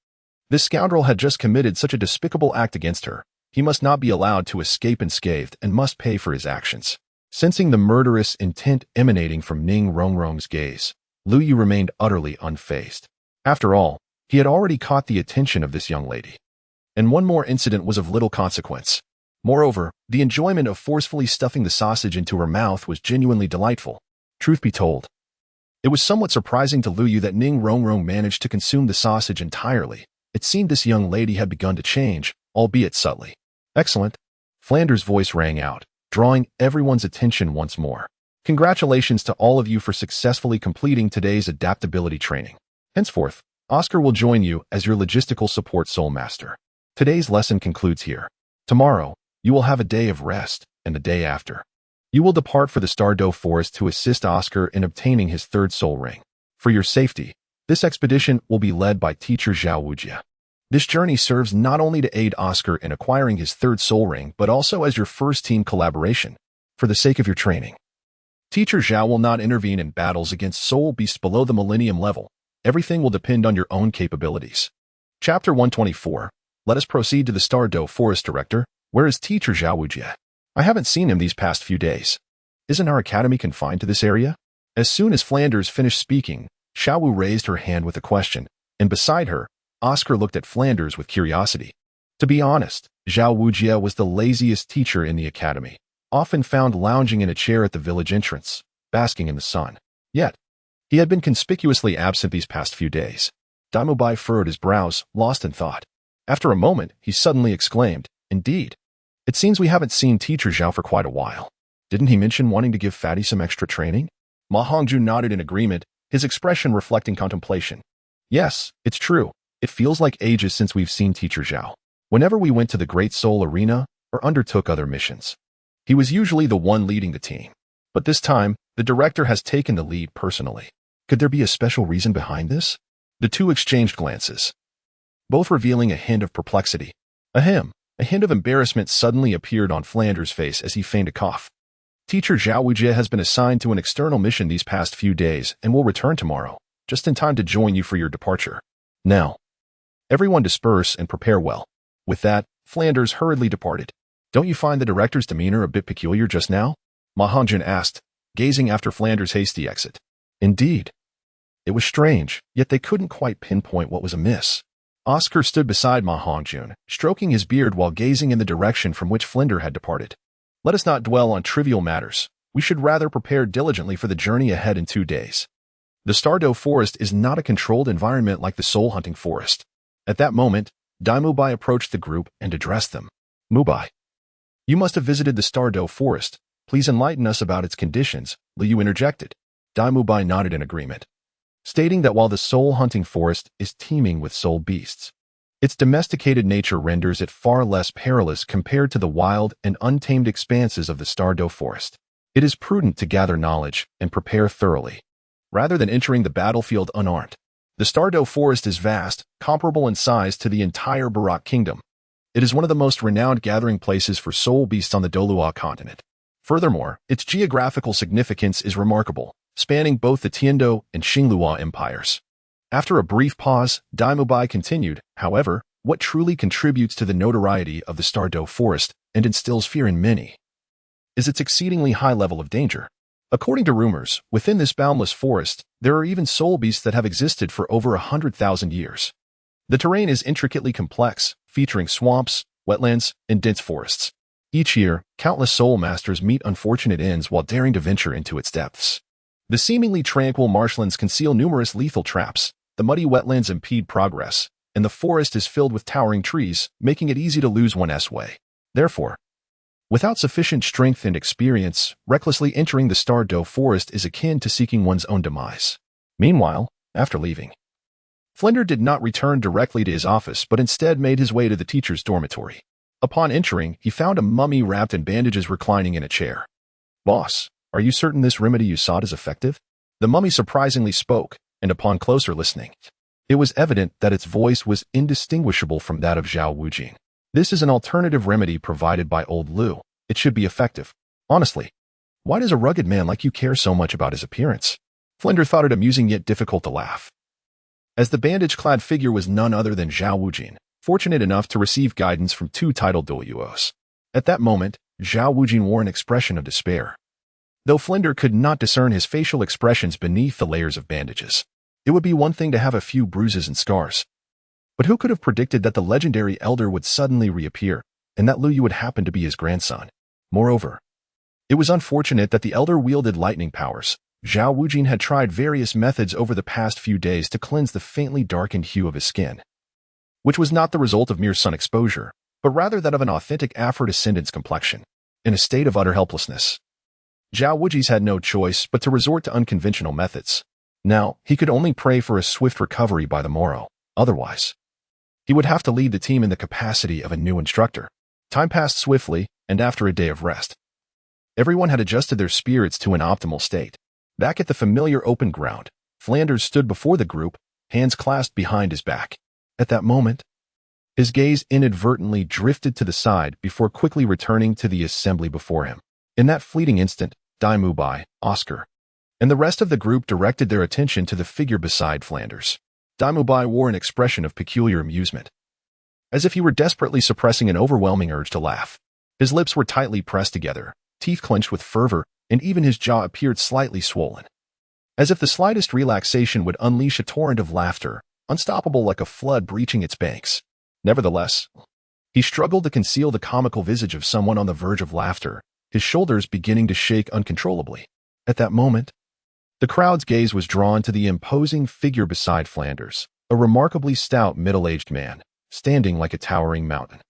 This scoundrel had just committed such a despicable act against her. He must not be allowed to escape unscathed and must pay for his actions. Sensing the murderous intent emanating from Ning Rongrong's gaze, Lu Yu remained utterly unfazed. After all, he had already caught the attention of this young lady. And one more incident was of little consequence. Moreover, the enjoyment of forcefully stuffing the sausage into her mouth was genuinely delightful. Truth be told, it was somewhat surprising to Lu Yu that Ning Rongrong managed to consume the sausage entirely. It seemed this young lady had begun to change, albeit subtly. Excellent. Flanders' voice rang out, drawing everyone's attention once more. Congratulations to all of you for successfully completing today's adaptability training. Henceforth, Oscar will join you as your logistical support soul master. Today's lesson concludes here. Tomorrow, you will have a day of rest, and the day after, you will depart for the Stardow Forest to assist Oscar in obtaining his third soul ring. For your safety, this expedition will be led by teacher Zhao Wujie. This journey serves not only to aid Oscar in acquiring his third soul ring, but also as your first team collaboration. For the sake of your training, Teacher Zhao will not intervene in battles against soul beasts below the Millennium level. Everything will depend on your own capabilities. Chapter 124. Let us proceed to the Stardow Forest Director. Where is Teacher Zhao Wujie? I haven't seen him these past few days. Isn't our academy confined to this area? As soon as Flanders finished speaking, Xiao Wu raised her hand with a question, and beside her, Oscar looked at Flanders with curiosity. To be honest, Zhao Wujie was the laziest teacher in the academy, often found lounging in a chair at the village entrance, basking in the sun. Yet, he had been conspicuously absent these past few days. Daimu Bai furrowed his brows, lost in thought. After a moment, he suddenly exclaimed, "Indeed. It seems we haven't seen Teacher Zhao for quite a while. Didn't he mention wanting to give Fatty some extra training?" Ma Hongju nodded in agreement, his expression reflecting contemplation. "Yes, it's true. It feels like ages since we've seen Teacher Zhao. Whenever we went to the Great Soul Arena or undertook other missions, he was usually the one leading the team. But this time, the director has taken the lead personally. Could there be a special reason behind this?" The two exchanged glances, both revealing a hint of perplexity. Ahem. A hint of embarrassment suddenly appeared on Flanders' face as he feigned a cough. Teacher Zhao Wujie has been assigned to an external mission these past few days and will return tomorrow, just in time to join you for your departure. Now, everyone disperse and prepare well. With that, Flanders hurriedly departed. "Don't you find the director's demeanor a bit peculiar just now?" Ma Hongjun asked, gazing after Flanders' hasty exit. Indeed. It was strange, yet they couldn't quite pinpoint what was amiss. Oscar stood beside Ma Hongjun, stroking his beard while gazing in the direction from which Flinder had departed. "Let us not dwell on trivial matters. We should rather prepare diligently for the journey ahead in 2 days. The Stardow Forest is not a controlled environment like the Soul Hunting Forest." At that moment, Dai Mubai approached the group and addressed them. "Mubai, You must have visited the Stardow Forest. Please enlighten us about its conditions, Liu interjected. Dai Mubai nodded in agreement, stating that while the soul-hunting forest is teeming with soul beasts, its domesticated nature renders it far less perilous compared to the wild and untamed expanses of the Stardow Forest. It is prudent to gather knowledge and prepare thoroughly, rather than entering the battlefield unarmed. The Stardow Forest is vast, comparable in size to the entire Barak Kingdom. It is one of the most renowned gathering places for soul beasts on the Dolua continent. Furthermore, its geographical significance is remarkable, spanning both the Tiando and Xinglua empires. After a brief pause, Dai Mubai continued, however, what truly contributes to the notoriety of the Stardow Forest and instills fear in many is its exceedingly high level of danger. According to rumors, within this boundless forest, there are even soul beasts that have existed for over 100,000 years. The terrain is intricately complex, featuring swamps, wetlands, and dense forests. Each year, countless soul masters meet unfortunate ends while daring to venture into its depths. The seemingly tranquil marshlands conceal numerous lethal traps, the muddy wetlands impede progress, and the forest is filled with towering trees, making it easy to lose one's way. Therefore, without sufficient strength and experience, recklessly entering the Stardow Forest is akin to seeking one's own demise. Meanwhile, after leaving, Flender did not return directly to his office but instead made his way to the teacher's dormitory. Upon entering, he found a mummy wrapped in bandages reclining in a chair. "Boss, are you certain this remedy you sought is effective?" The mummy surprisingly spoke, and upon closer listening, it was evident that its voice was indistinguishable from that of Zhao Wujing. "This is an alternative remedy provided by old Liu. It should be effective. Honestly, why does a rugged man like you care so much about his appearance?" Flender thought it amusing yet difficult to laugh, as the bandage-clad figure was none other than Zhao Wujing, fortunate enough to receive guidance from two titled doyuos. At that moment, Zhao Wujing wore an expression of despair, though Flender could not discern his facial expressions beneath the layers of bandages. It would be one thing to have a few bruises and scars, but who could have predicted that the legendary elder would suddenly reappear, and that Liu Yu would happen to be his grandson? Moreover, it was unfortunate that the elder wielded lightning powers. Zhao Wujing had tried various methods over the past few days to cleanse the faintly darkened hue of his skin, which was not the result of mere sun exposure, but rather that of an authentic Afro-descendant's complexion. In a state of utter helplessness, Zhao Wujing had no choice but to resort to unconventional methods. Now, he could only pray for a swift recovery by the morrow. Otherwise, he would have to lead the team in the capacity of a new instructor. Time passed swiftly, and after a day of rest, everyone had adjusted their spirits to an optimal state. Back at the familiar open ground, Flanders stood before the group, hands clasped behind his back. At that moment, his gaze inadvertently drifted to the side before quickly returning to the assembly before him. In that fleeting instant, Dai Mubai, Oscar, and the rest of the group directed their attention to the figure beside Flanders. Dai Mubai wore an expression of peculiar amusement, as if he were desperately suppressing an overwhelming urge to laugh. His lips were tightly pressed together, teeth clenched with fervor, and even his jaw appeared slightly swollen, as if the slightest relaxation would unleash a torrent of laughter, unstoppable like a flood breaching its banks. Nevertheless, he struggled to conceal the comical visage of someone on the verge of laughter, his shoulders beginning to shake uncontrollably. At that moment, the crowd's gaze was drawn to the imposing figure beside Flanders, a remarkably stout middle-aged man, standing like a towering mountain.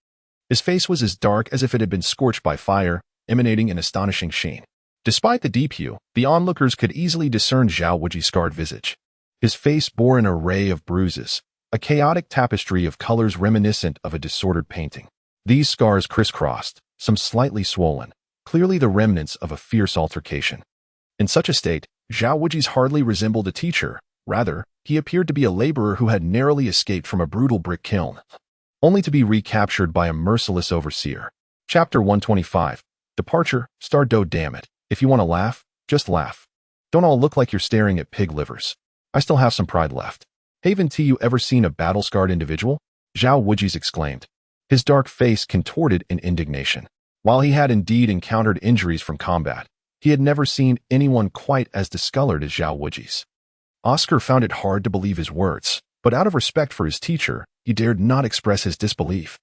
His face was as dark as if it had been scorched by fire, emanating an astonishing sheen. Despite the deep hue, the onlookers could easily discern Zhao Wujing's scarred visage. His face bore an array of bruises, a chaotic tapestry of colors reminiscent of a disordered painting. These scars crisscrossed, some slightly swollen, clearly the remnants of a fierce altercation. In such a state, Zhao Wujing hardly resembled a teacher. Rather, he appeared to be a laborer who had narrowly escaped from a brutal brick kiln, only to be recaptured by a merciless overseer. Chapter 125. Departure, Stardow. Damn it. If you want to laugh, just laugh. Don't all look like you're staring at pig livers. I still have some pride left. Haven't you ever seen a battle-scarred individual? Zhao Wujing exclaimed, his dark face contorted in indignation. While he had indeed encountered injuries from combat, he had never seen anyone quite as discolored as Zhao Wujing. Oscar found it hard to believe his words, but out of respect for his teacher, he dared not express his disbelief,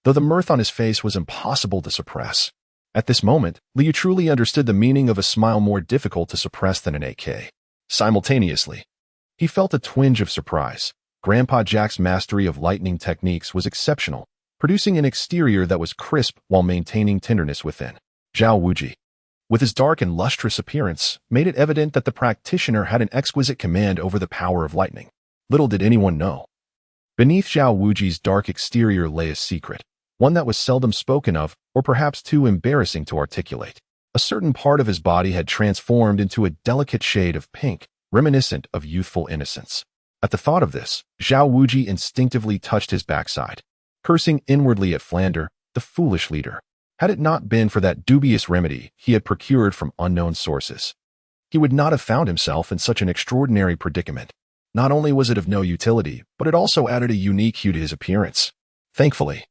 though the mirth on his face was impossible to suppress. At this moment, Liu truly understood the meaning of a smile more difficult to suppress than an AK. Simultaneously, he felt a twinge of surprise. Grandpa Jack's mastery of lightning techniques was exceptional, producing an exterior that was crisp while maintaining tenderness within. Zhao Wuji, with his dark and lustrous appearance, made it evident that the practitioner had an exquisite command over the power of lightning. Little did anyone know. Beneath Zhao Wuji's dark exterior lay a secret, one that was seldom spoken of, or perhaps too embarrassing to articulate. A certain part of his body had transformed into a delicate shade of pink, reminiscent of youthful innocence. At the thought of this, Zhao Wuji instinctively touched his backside, cursing inwardly at Flander, the foolish leader. Had it not been for that dubious remedy he had procured from unknown sources, he would not have found himself in such an extraordinary predicament. Not only was it of no utility, but it also added a unique hue to his appearance. Thankfully,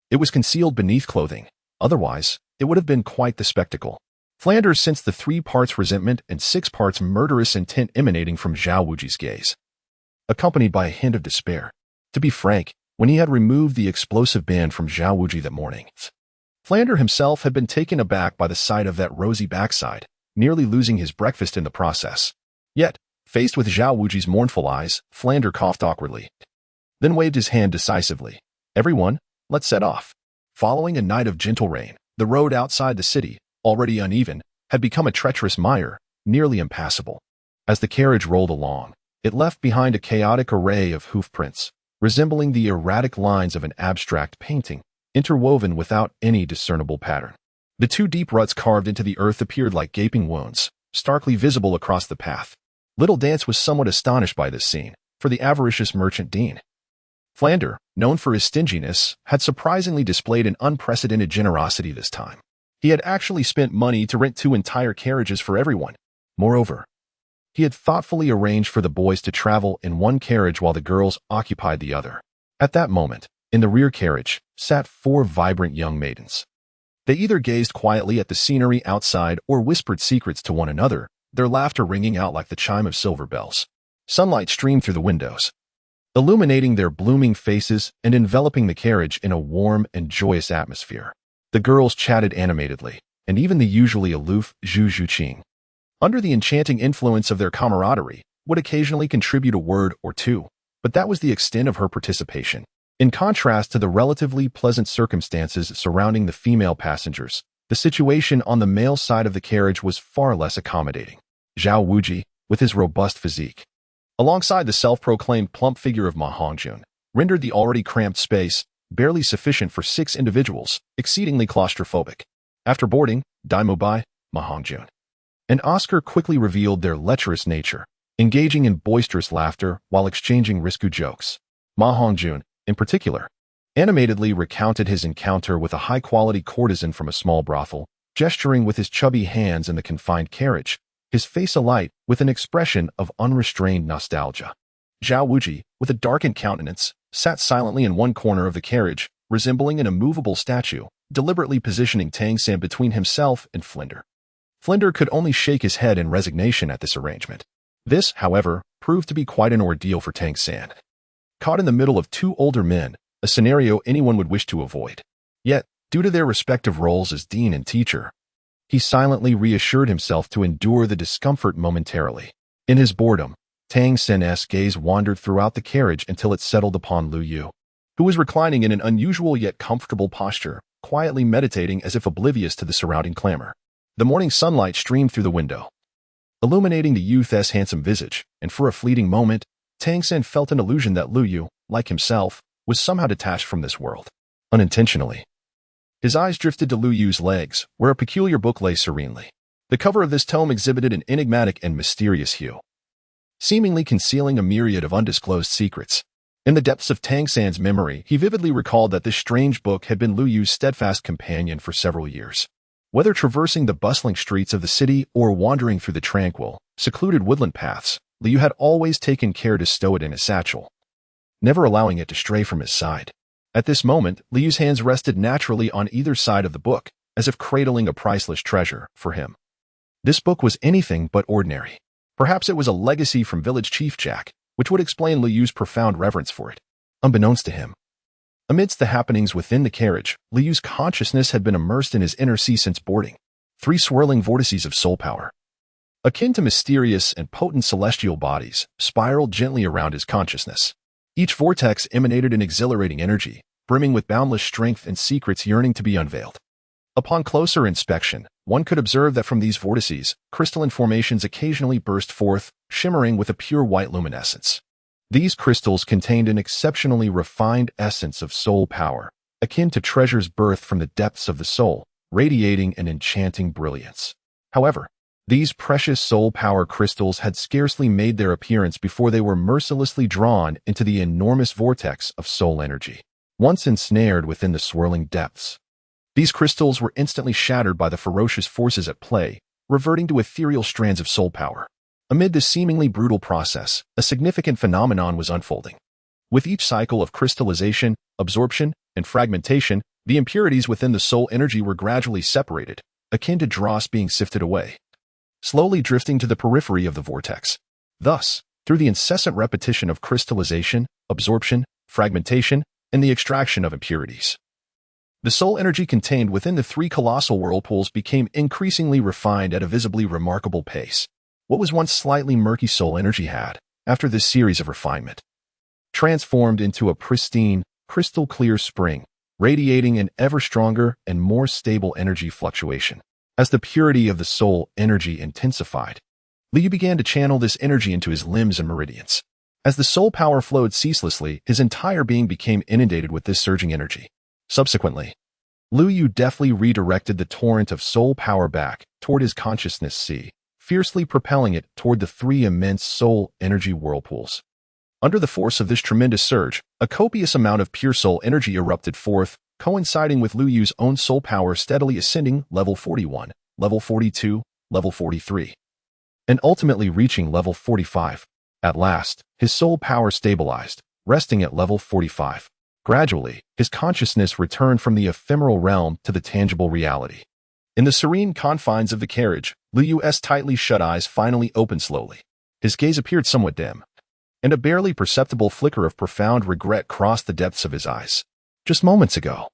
it was concealed beneath clothing. Otherwise, it would have been quite the spectacle. Flanders sensed the 3 parts resentment and 6 parts murderous intent emanating from Zhao Wuji's gaze, accompanied by a hint of despair. To be frank, when he had removed the explosive band from Zhao Wuji that morning, Flander himself had been taken aback by the sight of that rosy backside, nearly losing his breakfast in the process. Yet, faced with Zhao Wuji's mournful eyes, Flander coughed awkwardly, then waved his hand decisively. Everyone, let's set off. Following a night of gentle rain, the road outside the city, already uneven, had become a treacherous mire, nearly impassable. As the carriage rolled along, it left behind a chaotic array of hoof prints, resembling the erratic lines of an abstract painting, interwoven without any discernible pattern. The 2 deep ruts carved into the earth appeared like gaping wounds, starkly visible across the path. Little Dance was somewhat astonished by this scene, for the avaricious merchant Dean Flander, known for his stinginess, had surprisingly displayed an unprecedented generosity this time. He had actually spent money to rent 2 entire carriages for everyone. Moreover, he had thoughtfully arranged for the boys to travel in one carriage while the girls occupied the other. At that moment, in the rear carriage, sat 4 vibrant young maidens. They either gazed quietly at the scenery outside or whispered secrets to one another, their laughter ringing out like the chime of silver bells. Sunlight streamed through the windows, illuminating their blooming faces and enveloping the carriage in a warm and joyous atmosphere. The girls chatted animatedly, and even the usually aloof Zhu Zhuqing, under the enchanting influence of their camaraderie, would occasionally contribute a word or 2, but that was the extent of her participation. In contrast to the relatively pleasant circumstances surrounding the female passengers, the situation on the male side of the carriage was far less accommodating. Zhao Wuji, with his robust physique, alongside the self-proclaimed plump figure of Ma Hongjun, rendered the already cramped space, barely sufficient for 6 individuals, exceedingly claustrophobic. After boarding, Dai Mubai, Ma Hongjun, and Oscar quickly revealed their lecherous nature, engaging in boisterous laughter while exchanging risque jokes. Ma Hongjun, in particular, animatedly recounted his encounter with a high-quality courtesan from a small brothel, gesturing with his chubby hands in the confined carriage, his face alight with an expression of unrestrained nostalgia. Zhao Wuji, with a darkened countenance, sat silently in one corner of the carriage, resembling an immovable statue, deliberately positioning Tang San between himself and Flinder. Flinder could only shake his head in resignation at this arrangement. This, however, proved to be quite an ordeal for Tang San. Caught in the middle of 2 older men, a scenario anyone would wish to avoid. Yet, due to their respective roles as dean and teacher, he silently reassured himself to endure the discomfort momentarily. In his boredom, Tang Sen's gaze wandered throughout the carriage until it settled upon Lu Yu, who was reclining in an unusual yet comfortable posture, quietly meditating as if oblivious to the surrounding clamor. The morning sunlight streamed through the window, illuminating the youth's handsome visage, and for a fleeting moment, Tang Sen felt an illusion that Lu Yu, like himself, was somehow detached from this world. Unintentionally, his eyes drifted to Lu Yu's legs, where a peculiar book lay serenely. The cover of this tome exhibited an enigmatic and mysterious hue, seemingly concealing a myriad of undisclosed secrets. In the depths of Tang San's memory, he vividly recalled that this strange book had been Lu Yu's steadfast companion for several years. Whether traversing the bustling streets of the city or wandering through the tranquil, secluded woodland paths, Lu Yu had always taken care to stow it in his satchel, never allowing it to stray from his side. At this moment, Lu Yu's hands rested naturally on either side of the book, as if cradling a priceless treasure for him. This book was anything but ordinary. Perhaps it was a legacy from village chief Jack, which would explain Lu Yu's profound reverence for it. Unbeknownst to him, amidst the happenings within the carriage, Lu Yu's consciousness had been immersed in his inner sea since boarding. 3 swirling vortices of soul power, akin to mysterious and potent celestial bodies, spiraled gently around his consciousness. Each vortex emanated an exhilarating energy, brimming with boundless strength and secrets yearning to be unveiled. Upon closer inspection, one could observe that from these vortices, crystalline formations occasionally burst forth, shimmering with a pure white luminescence. These crystals contained an exceptionally refined essence of soul power, akin to treasures birthed from the depths of the soul, radiating an enchanting brilliance. However, these precious soul power crystals had scarcely made their appearance before they were mercilessly drawn into the enormous vortex of soul energy. Once ensnared within the swirling depths, these crystals were instantly shattered by the ferocious forces at play, reverting to ethereal strands of soul power. Amid this seemingly brutal process, a significant phenomenon was unfolding. With each cycle of crystallization, absorption, and fragmentation, the impurities within the soul energy were gradually separated, akin to dross being sifted away, slowly drifting to the periphery of the vortex. Thus, through the incessant repetition of crystallization, absorption, fragmentation, and the extraction of impurities, the soul energy contained within the three colossal whirlpools became increasingly refined at a visibly remarkable pace. What was once slightly murky soul energy had, after this series of refinement, transformed into a pristine, crystal-clear spring, radiating an ever stronger and more stable energy fluctuation. As the purity of the soul energy intensified, Liu began to channel this energy into his limbs and meridians. As the soul power flowed ceaselessly, his entire being became inundated with this surging energy. Subsequently, Liu Yu deftly redirected the torrent of soul power back toward his consciousness sea, fiercely propelling it toward the three immense soul energy whirlpools. Under the force of this tremendous surge, a copious amount of pure soul energy erupted forth, coinciding with Liu Yu's own soul power steadily ascending level 41, level 42, level 43, and ultimately reaching level 45. At last, his soul power stabilized, resting at level 45. Gradually, his consciousness returned from the ephemeral realm to the tangible reality. In the serene confines of the carriage, Liu Yu's tightly shut eyes finally opened slowly. His gaze appeared somewhat dim, and a barely perceptible flicker of profound regret crossed the depths of his eyes. Just moments ago,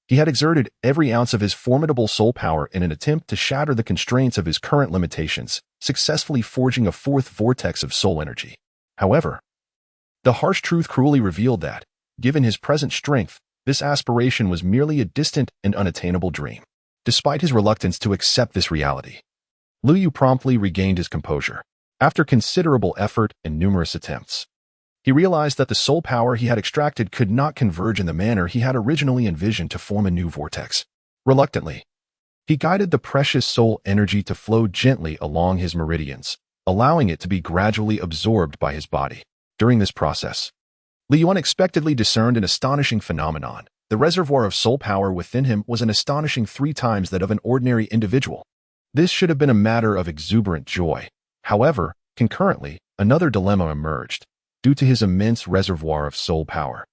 he had exerted every ounce of his formidable soul power in an attempt to shatter the constraints of his current limitations, successfully forging a fourth vortex of soul energy. However, the harsh truth cruelly revealed that, given his present strength, this aspiration was merely a distant and unattainable dream. Despite his reluctance to accept this reality, Liu Yu promptly regained his composure. After considerable effort and numerous attempts, he realized that the soul power he had extracted could not converge in the manner he had originally envisioned to form a new vortex. Reluctantly, he guided the precious soul energy to flow gently along his meridians, allowing it to be gradually absorbed by his body. During this process, Liu unexpectedly discerned an astonishing phenomenon. The reservoir of soul power within him was an astonishing 3 times that of an ordinary individual. This should have been a matter of exuberant joy. However, concurrently, another dilemma emerged. Due to his immense reservoir of soul power,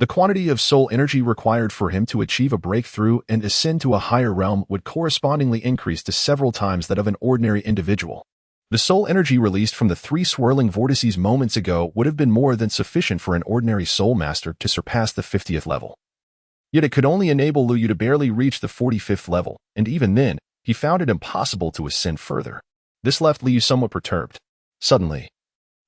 the quantity of soul energy required for him to achieve a breakthrough and ascend to a higher realm would correspondingly increase to several times that of an ordinary individual. The soul energy released from the 3 swirling vortices moments ago would have been more than sufficient for an ordinary soul master to surpass the 50th level. Yet it could only enable Liu Yu to barely reach the 45th level, and even then, he found it impossible to ascend further. This left Liu Yu somewhat perturbed. Suddenly,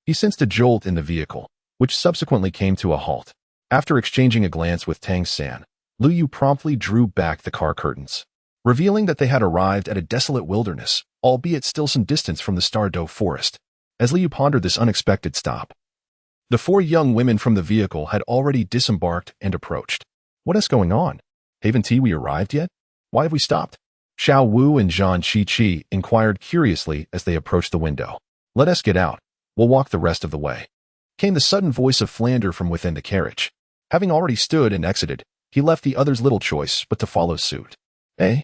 he sensed a jolt in the vehicle, which subsequently came to a halt. After exchanging a glance with Tang San, Liu Yu promptly drew back the car curtains, revealing that they had arrived at a desolate wilderness, albeit still some distance from the Stardew Forest. As Liu Yu pondered this unexpected stop, the 4 young women from the vehicle had already disembarked and approached. What is going on? Haven't we arrived yet? Why have we stopped? Xiao Wu and Zhang Qiqi inquired curiously as they approached the window. Let us get out. We'll walk the rest of the way, came the sudden voice of Flander from within the carriage. Having already stood and exited, he left the others little choice but to follow suit. Eh?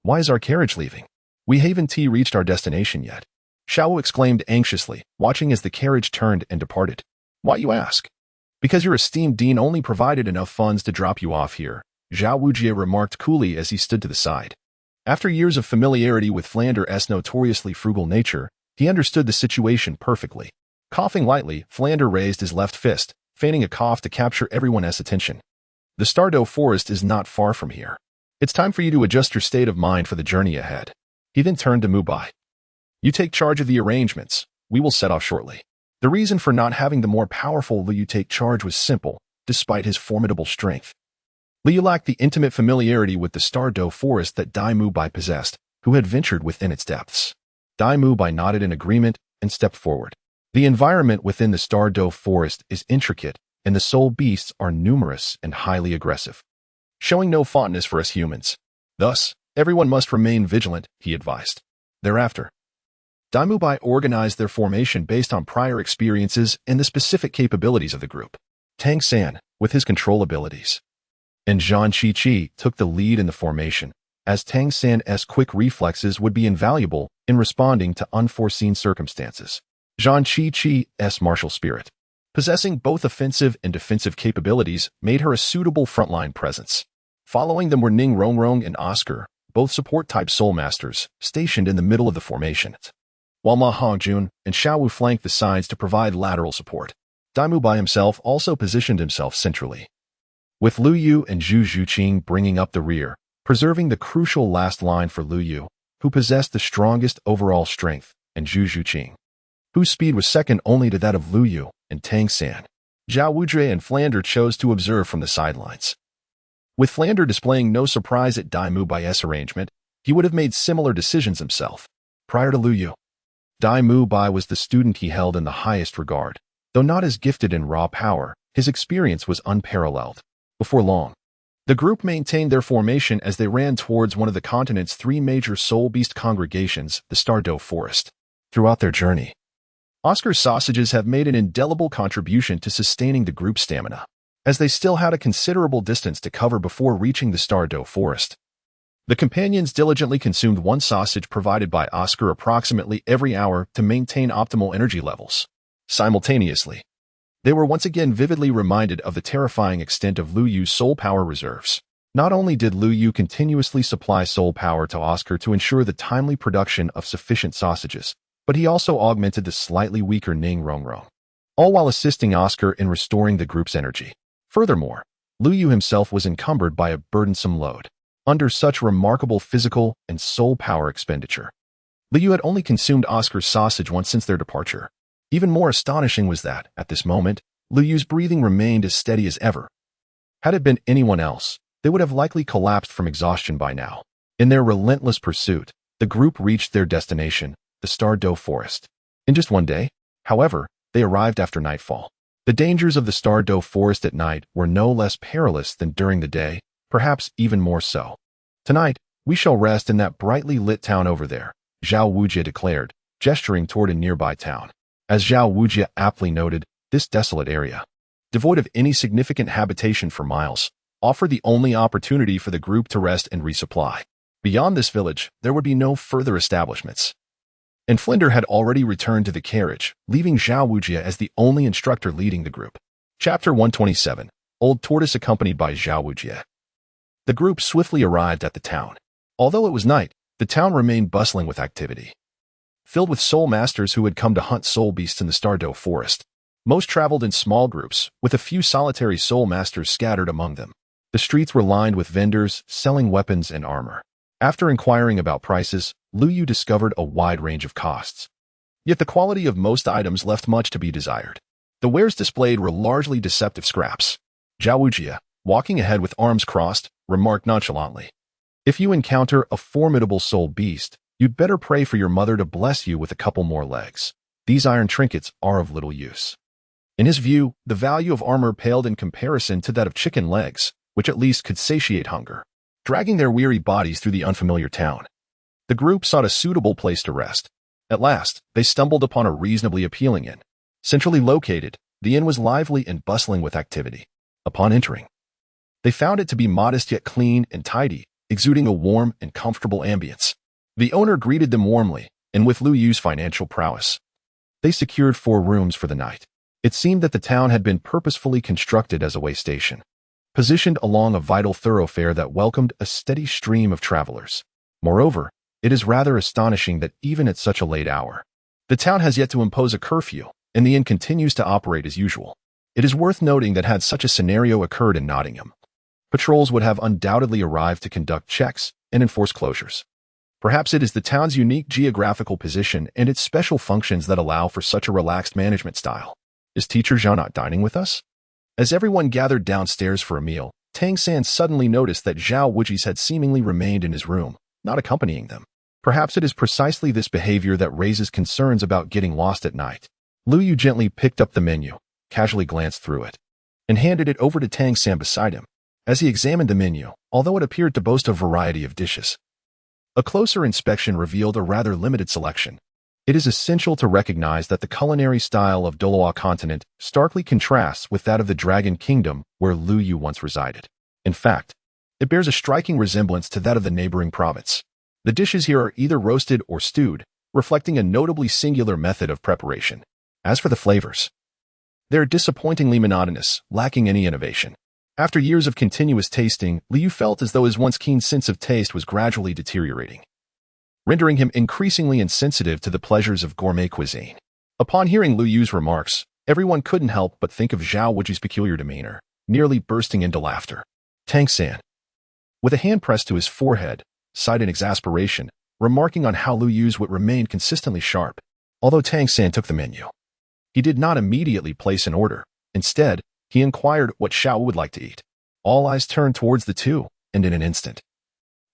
Why is our carriage leaving? We haven't reached our destination yet. Xiao Wu exclaimed anxiously, watching as the carriage turned and departed. Why, you ask? Because your esteemed dean only provided enough funds to drop you off here, Zhao Wujie remarked coolly as he stood to the side. After years of familiarity with Flander's notoriously frugal nature, he understood the situation perfectly. Coughing lightly, Flander raised his left fist, feigning a cough to capture everyone's attention. The Stardew Forest is not far from here. It's time for you to adjust your state of mind for the journey ahead. He then turned to Mubai. You take charge of the arrangements. We will set off shortly. The reason for not having the more powerful Liu Yu take charge was simple. Despite his formidable strength, Liu lacked the intimate familiarity with the Stardew forest that Dai Mubai possessed, who had ventured within its depths. Dai Mubai nodded in agreement and stepped forward. The environment within the Stardew forest is intricate, and the soul beasts are numerous and highly aggressive, showing no fondness for us humans. Thus, everyone must remain vigilant, he advised. Thereafter, Dai Mubai organized their formation based on prior experiences and the specific capabilities of the group. Tang San, with his control abilities, and Zhang Qiqi took the lead in the formation, as Tang San's quick reflexes would be invaluable in responding to unforeseen circumstances. Zhang Qiqi's martial spirit, possessing both offensive and defensive capabilities, made her a suitable frontline presence. Following them were Ning Rongrong and Oscar, both support-type soul masters, stationed in the middle of the formation, while Ma Hongjun and Xiao Wu flanked the sides to provide lateral support. Dai Mubai himself also positioned himself centrally, with Lu Yu and Zhu Zhuqing bringing up the rear, preserving the crucial last line for Lu Yu, who possessed the strongest overall strength, and Zhu Zhuqing, whose speed was second only to that of Lu Yu and Tang San. Zhao Wujie and Flander chose to observe from the sidelines. With Flander displaying no surprise at Dai Mubai's arrangement, he would have made similar decisions himself. Prior to Lu Yu, Dai Mubai was the student he held in the highest regard. Though not as gifted in raw power, his experience was unparalleled. Before long, the group maintained their formation as they ran towards one of the continent's three major soul beast congregations, the Stardew Forest. Throughout their journey, Oscar's sausages have made an indelible contribution to sustaining the group's stamina, as they still had a considerable distance to cover before reaching the Stardew Forest. The companions diligently consumed one sausage provided by Oscar approximately every hour to maintain optimal energy levels. Simultaneously, they were once again vividly reminded of the terrifying extent of Lu Yu's soul power reserves. Not only did Lu Yu continuously supply soul power to Oscar to ensure the timely production of sufficient sausages, but he also augmented the slightly weaker Ning Rongrong, all while assisting Oscar in restoring the group's energy. Furthermore, Lu Yu himself was encumbered by a burdensome load. Under such remarkable physical and soul power expenditure, Lu Yu had only consumed Oscar's sausage once since their departure. Even more astonishing was that, at this moment, Lu Yu's breathing remained as steady as ever. Had it been anyone else, they would have likely collapsed from exhaustion by now. In their relentless pursuit, the group reached their destination, the Stardew Forest. In just one day, however, they arrived after nightfall. The dangers of the Stardew Forest at night were no less perilous than during the day, perhaps even more so. Tonight, we shall rest in that brightly lit town over there, Zhao Wujie declared, gesturing toward a nearby town. As Zhao Wujie aptly noted, this desolate area, devoid of any significant habitation for miles, offered the only opportunity for the group to rest and resupply. Beyond this village, there would be no further establishments. And Flinder had already returned to the carriage, leaving Zhao Wujie as the only instructor leading the group. Chapter 127, Old Tortoise accompanied by Zhao Wujie. The group swiftly arrived at the town. Although it was night, the town remained bustling with activity, filled with soul masters who had come to hunt soul beasts in the Stardew Forest. Most traveled in small groups, with a few solitary soul masters scattered among them. The streets were lined with vendors selling weapons and armor. After inquiring about prices, Lu Yu discovered a wide range of costs. Yet the quality of most items left much to be desired. The wares displayed were largely deceptive scraps. Zhao Wujie, walking ahead with arms crossed, remarked nonchalantly, "If you encounter a formidable soul beast, you'd better pray for your mother to bless you with a couple more legs. These iron trinkets are of little use." In his view, the value of armor paled in comparison to that of chicken legs, which at least could satiate hunger. Dragging their weary bodies through the unfamiliar town, the group sought a suitable place to rest. At last, they stumbled upon a reasonably appealing inn. Centrally located, the inn was lively and bustling with activity. Upon entering, they found it to be modest yet clean and tidy, exuding a warm and comfortable ambience. The owner greeted them warmly, and with Lu Yu's financial prowess, they secured 4 rooms for the night. It seemed that the town had been purposefully constructed as a way station, positioned along a vital thoroughfare that welcomed a steady stream of travelers. Moreover, it is rather astonishing that even at such a late hour, the town has yet to impose a curfew, and the inn continues to operate as usual. It is worth noting that had such a scenario occurred in Nottingham, patrols would have undoubtedly arrived to conduct checks and enforce closures. Perhaps it is the town's unique geographical position and its special functions that allow for such a relaxed management style. Is Teacher Zhao not dining with us? As everyone gathered downstairs for a meal, Tang San suddenly noticed that Zhao Wuji's had seemingly remained in his room, not accompanying them. Perhaps it is precisely this behavior that raises concerns about getting lost at night. Lu Yu gently picked up the menu, casually glanced through it, and handed it over to Tang San beside him. As he examined the menu, although it appeared to boast a variety of dishes, a closer inspection revealed a rather limited selection. It is essential to recognize that the culinary style of Doloa continent starkly contrasts with that of the Dragon Kingdom where Lu Yu once resided. In fact, it bears a striking resemblance to that of the neighboring province. The dishes here are either roasted or stewed, reflecting a notably singular method of preparation. As for the flavors, they are disappointingly monotonous, lacking any innovation. After years of continuous tasting, Liu felt as though his once keen sense of taste was gradually deteriorating, rendering him increasingly insensitive to the pleasures of gourmet cuisine. Upon hearing Lu Yu's remarks, everyone couldn't help but think of Zhao Wuji's peculiar demeanor, nearly bursting into laughter. Tang San, with a hand pressed to his forehead, sighed in exasperation, remarking on how Lu Yu's wit remained consistently sharp. Although Tang San took the menu, he did not immediately place an order. Instead, he inquired what Xiao would like to eat. All eyes turned towards the two, and in an instant,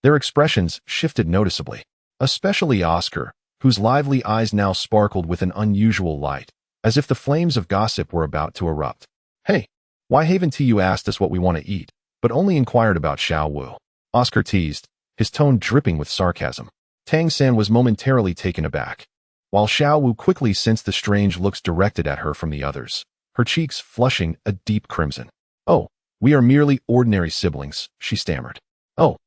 their expressions shifted noticeably, especially Oscar, whose lively eyes now sparkled with an unusual light, as if the flames of gossip were about to erupt. Hey, why haven't you asked us what we want to eat, but only inquired about Xiao Wu? Oscar teased, his tone dripping with sarcasm. Tang San was momentarily taken aback, while Xiao Wu quickly sensed the strange looks directed at her from the others, her cheeks flushing a deep crimson. Oh, we are merely ordinary siblings, she stammered. Oh.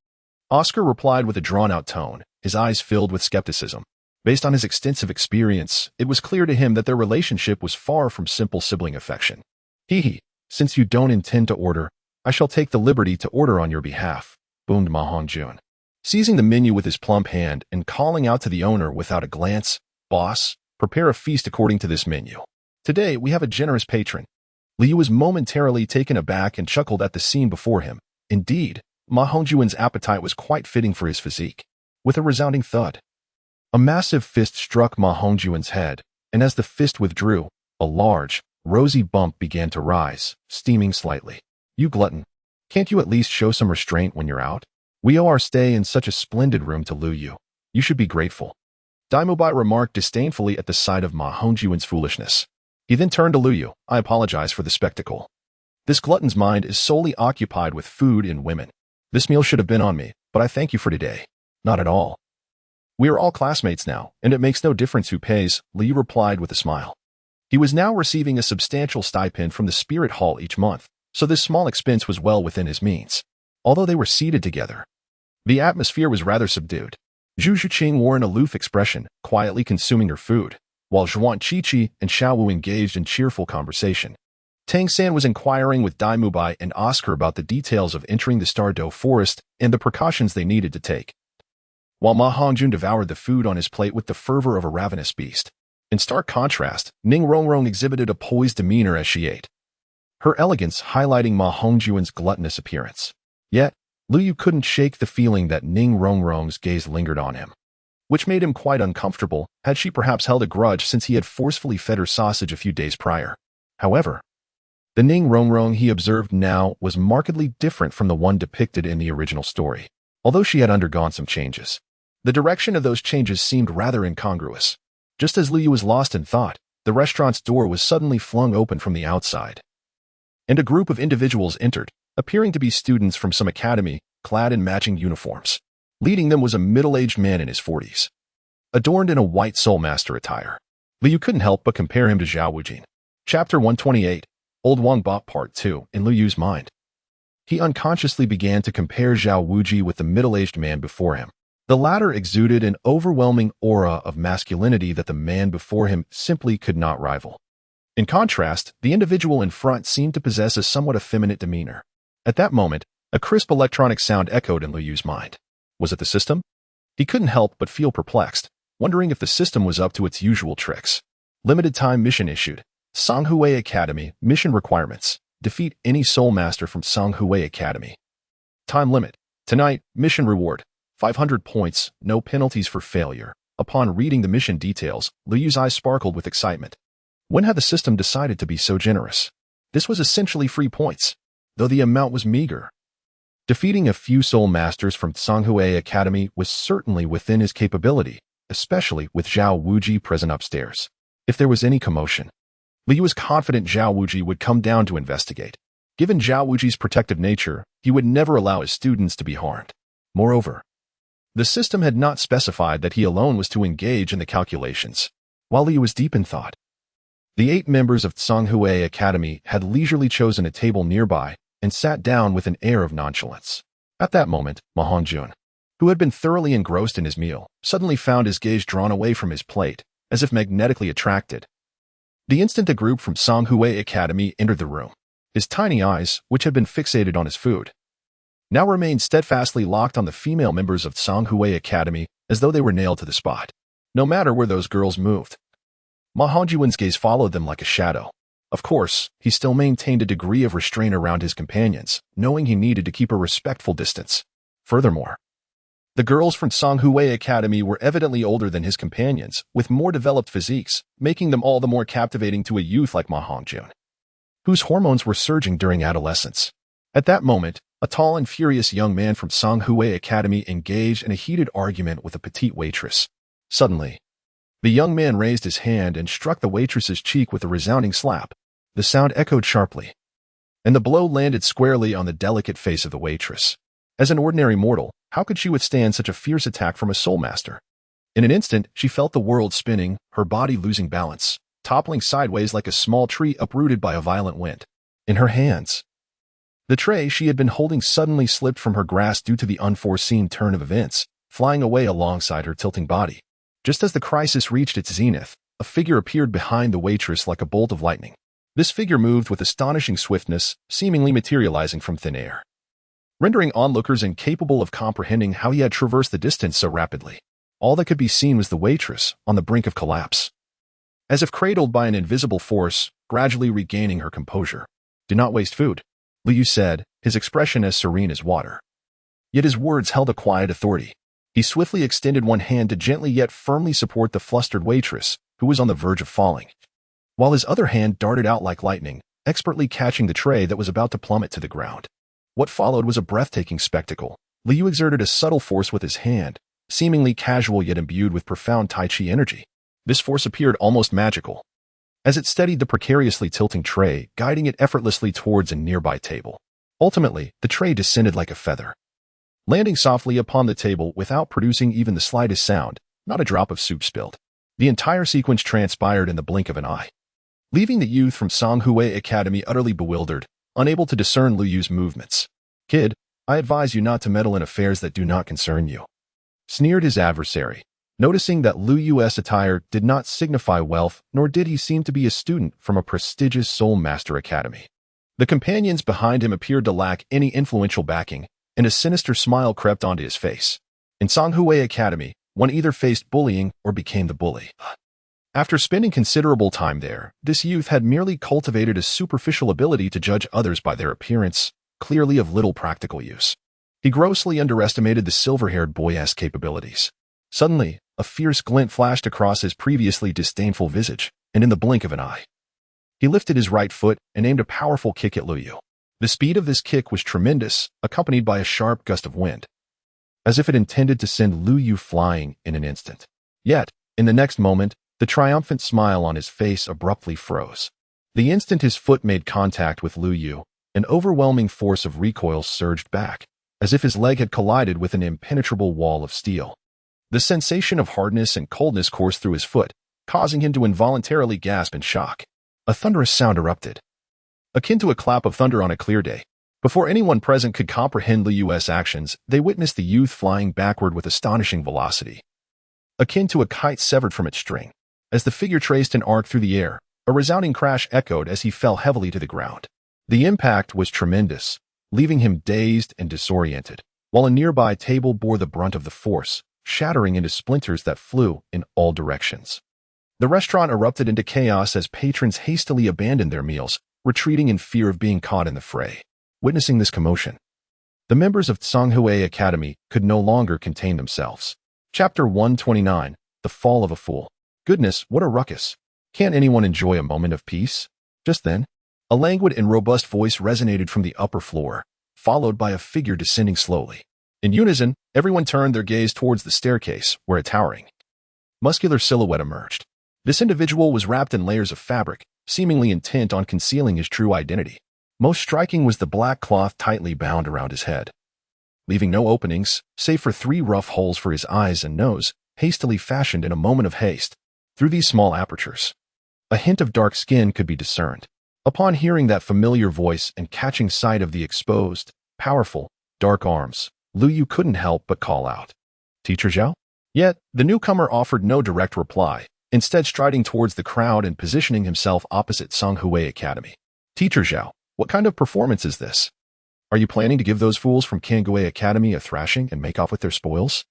Oscar replied with a drawn-out tone, his eyes filled with skepticism. Based on his extensive experience, it was clear to him that their relationship was far from simple sibling affection. Hee, since you don't intend to order, I shall take the liberty to order on your behalf, boomed Ma Hongjun, seizing the menu with his plump hand and calling out to the owner without a glance, Boss, prepare a feast according to this menu. Today, we have a generous patron. Liu was momentarily taken aback and chuckled at the scene before him. Indeed, Ma Hongjuan's appetite was quite fitting for his physique. With a resounding thud, a massive fist struck Ma Hongjuan's head, and as the fist withdrew, a large, rosy bump began to rise, steaming slightly. You glutton, can't you at least show some restraint when you're out? We owe our stay in such a splendid room to Lu Yu. You should be grateful. Daimobai remarked disdainfully at the sight of Ma Hongjuan's foolishness. He then turned to Lu Yu. I apologize for the spectacle. This glutton's mind is solely occupied with food and women. This meal should have been on me, but I thank you for today. Not at all. We are all classmates now, and it makes no difference who pays, Liu replied with a smile. He was now receiving a substantial stipend from the Spirit Hall each month, so this small expense was well within his means. Although they were seated together, the atmosphere was rather subdued. Zhu Zhuqing wore an aloof expression, quietly consuming her food, while Zhuan Qiqi and Xiao Wu engaged in cheerful conversation. Tang San was inquiring with Dai Mubai and Oscar about the details of entering the Stardow Forest and the precautions they needed to take, while Ma Hongjun devoured the food on his plate with the fervor of a ravenous beast. In stark contrast, Ning Rongrong exhibited a poised demeanor as she ate, her elegance highlighting Ma Hongjuan's gluttonous appearance. Yet, Lu Yu couldn't shake the feeling that Ning Rongrong's gaze lingered on him, which made him quite uncomfortable. Had she perhaps held a grudge since he had forcefully fed her sausage a few days prior? However, the Ning Rongrong he observed now was markedly different from the one depicted in the original story, although she had undergone some changes. The direction of those changes seemed rather incongruous. Just as Lu Yu was lost in thought, the restaurant's door was suddenly flung open from the outside, and a group of individuals entered, appearing to be students from some academy, clad in matching uniforms. Leading them was a middle-aged man in his 40s, adorned in a white Soulmaster attire. Liu couldn't help but compare him to Zhao Wujin. Chapter 128, Old Wang Bot Part 2, in Lu Yu's mind. He unconsciously began to compare Zhao Wuji with the middle-aged man before him. The latter exuded an overwhelming aura of masculinity that the man before him simply could not rival. In contrast, the individual in front seemed to possess a somewhat effeminate demeanor. At that moment, a crisp electronic sound echoed in Lu Yu's mind. Was it the system? He couldn't help but feel perplexed, wondering if the system was up to its usual tricks. Limited time mission issued. Songhui Academy, mission requirements. Defeat any Soul Master from Songhui Academy. Time limit. Tonight, mission reward. 500 points, no penalties for failure. Upon reading the mission details, Lu Yu's eyes sparkled with excitement. When had the system decided to be so generous? This was essentially free points. Though the amount was meager, Defeating a few soul masters from Songhui Academy was certainly within his capability, especially with Zhao Wuji present upstairs. If there was any commotion, Liu was confident Zhao Wuji would come down to investigate. Given Zhao Wuji's protective nature, he would never allow his students to be harmed. Moreover, the system had not specified that he alone was to engage in the calculations. While Liu was deep in thought, the 8 members of Songhui Academy had leisurely chosen a table nearby and sat down with an air of nonchalance. At that moment, Ma Hongjun, who had been thoroughly engrossed in his meal, suddenly found his gaze drawn away from his plate, as if magnetically attracted. The instant the group from Songhui Academy entered the room, his tiny eyes, which had been fixated on his food, now remained steadfastly locked on the female members of Songhui Academy as though they were nailed to the spot. No matter where those girls moved, Ma Hongjun's gaze followed them like a shadow. Of course, he still maintained a degree of restraint around his companions, knowing he needed to keep a respectful distance. Furthermore, the girls from Songhui Academy were evidently older than his companions, with more developed physiques, making them all the more captivating to a youth like Ma Hongjun, whose hormones were surging during adolescence. At that moment, a tall and furious young man from Songhui Academy engaged in a heated argument with a petite waitress. Suddenly, the young man raised his hand and struck the waitress's cheek with a resounding slap. The sound echoed sharply, and the blow landed squarely on the delicate face of the waitress. As an ordinary mortal, how could she withstand such a fierce attack from a soul master? In an instant, she felt the world spinning, her body losing balance, toppling sideways like a small tree uprooted by a violent wind. In her hands, the tray she had been holding suddenly slipped from her grasp due to the unforeseen turn of events, flying away alongside her tilting body. Just as the crisis reached its zenith, a figure appeared behind the waitress like a bolt of lightning. This figure moved with astonishing swiftness, seemingly materializing from thin air, rendering onlookers incapable of comprehending how he had traversed the distance so rapidly. All that could be seen was the waitress, on the brink of collapse, as if cradled by an invisible force, gradually regaining her composure. "Do not waste food," Liu said, his expression as serene as water. Yet his words held a quiet authority. He swiftly extended one hand to gently yet firmly support the flustered waitress, who was on the verge of falling, while his other hand darted out like lightning, expertly catching the tray that was about to plummet to the ground. What followed was a breathtaking spectacle. Liu exerted a subtle force with his hand, seemingly casual yet imbued with profound Tai Chi energy. This force appeared almost magical, as it steadied the precariously tilting tray, guiding it effortlessly towards a nearby table. Ultimately, the tray descended like a feather, landing softly upon the table without producing even the slightest sound, not a drop of soup spilled. The entire sequence transpired in the blink of an eye, leaving the youth from Songhui Academy utterly bewildered, unable to discern Liu's movements. "Kid, I advise you not to meddle in affairs that do not concern you," sneered his adversary, noticing that Liu's attire did not signify wealth, nor did he seem to be a student from a prestigious Soul Master Academy. The companions behind him appeared to lack any influential backing, and a sinister smile crept onto his face. In Songhui Academy, one either faced bullying or became the bully. After spending considerable time there, this youth had merely cultivated a superficial ability to judge others by their appearance, clearly of little practical use. He grossly underestimated the silver-haired boy's capabilities. Suddenly, a fierce glint flashed across his previously disdainful visage, and in the blink of an eye, he lifted his right foot and aimed a powerful kick at Liu. The speed of this kick was tremendous, accompanied by a sharp gust of wind, as if it intended to send Liu flying in an instant. Yet, in the next moment, the triumphant smile on his face abruptly froze. The instant his foot made contact with Liu, an overwhelming force of recoil surged back, as if his leg had collided with an impenetrable wall of steel. The sensation of hardness and coldness coursed through his foot, causing him to involuntarily gasp in shock. A thunderous sound erupted, akin to a clap of thunder on a clear day. Before anyone present could comprehend Liu's actions, they witnessed the youth flying backward with astonishing velocity, akin to a kite severed from its string. As the figure traced an arc through the air, a resounding crash echoed as he fell heavily to the ground. The impact was tremendous, leaving him dazed and disoriented, while a nearby table bore the brunt of the force, shattering into splinters that flew in all directions. The restaurant erupted into chaos as patrons hastily abandoned their meals, retreating in fear of being caught in the fray. Witnessing this commotion, the members of Songhui Academy could no longer contain themselves. Chapter 129, The Fall of a Fool. Goodness, what a ruckus. Can't anyone enjoy a moment of peace? Just then, a languid and robust voice resonated from the upper floor, followed by a figure descending slowly. In unison, everyone turned their gaze towards the staircase, where a towering, muscular silhouette emerged. This individual was wrapped in layers of fabric, seemingly intent on concealing his true identity. Most striking was the black cloth tightly bound around his head, leaving no openings, save for 3 rough holes for his eyes and nose, hastily fashioned in a moment of haste. Through these small apertures, a hint of dark skin could be discerned. Upon hearing that familiar voice and catching sight of the exposed, powerful, dark arms, Lu Yu couldn't help but call out, "Teacher Zhao?" Yet, the newcomer offered no direct reply, instead striding towards the crowd and positioning himself opposite Songhui Academy. "Teacher Zhao, what kind of performance is this? Are you planning to give those fools from Kangui Academy a thrashing and make off with their spoils?"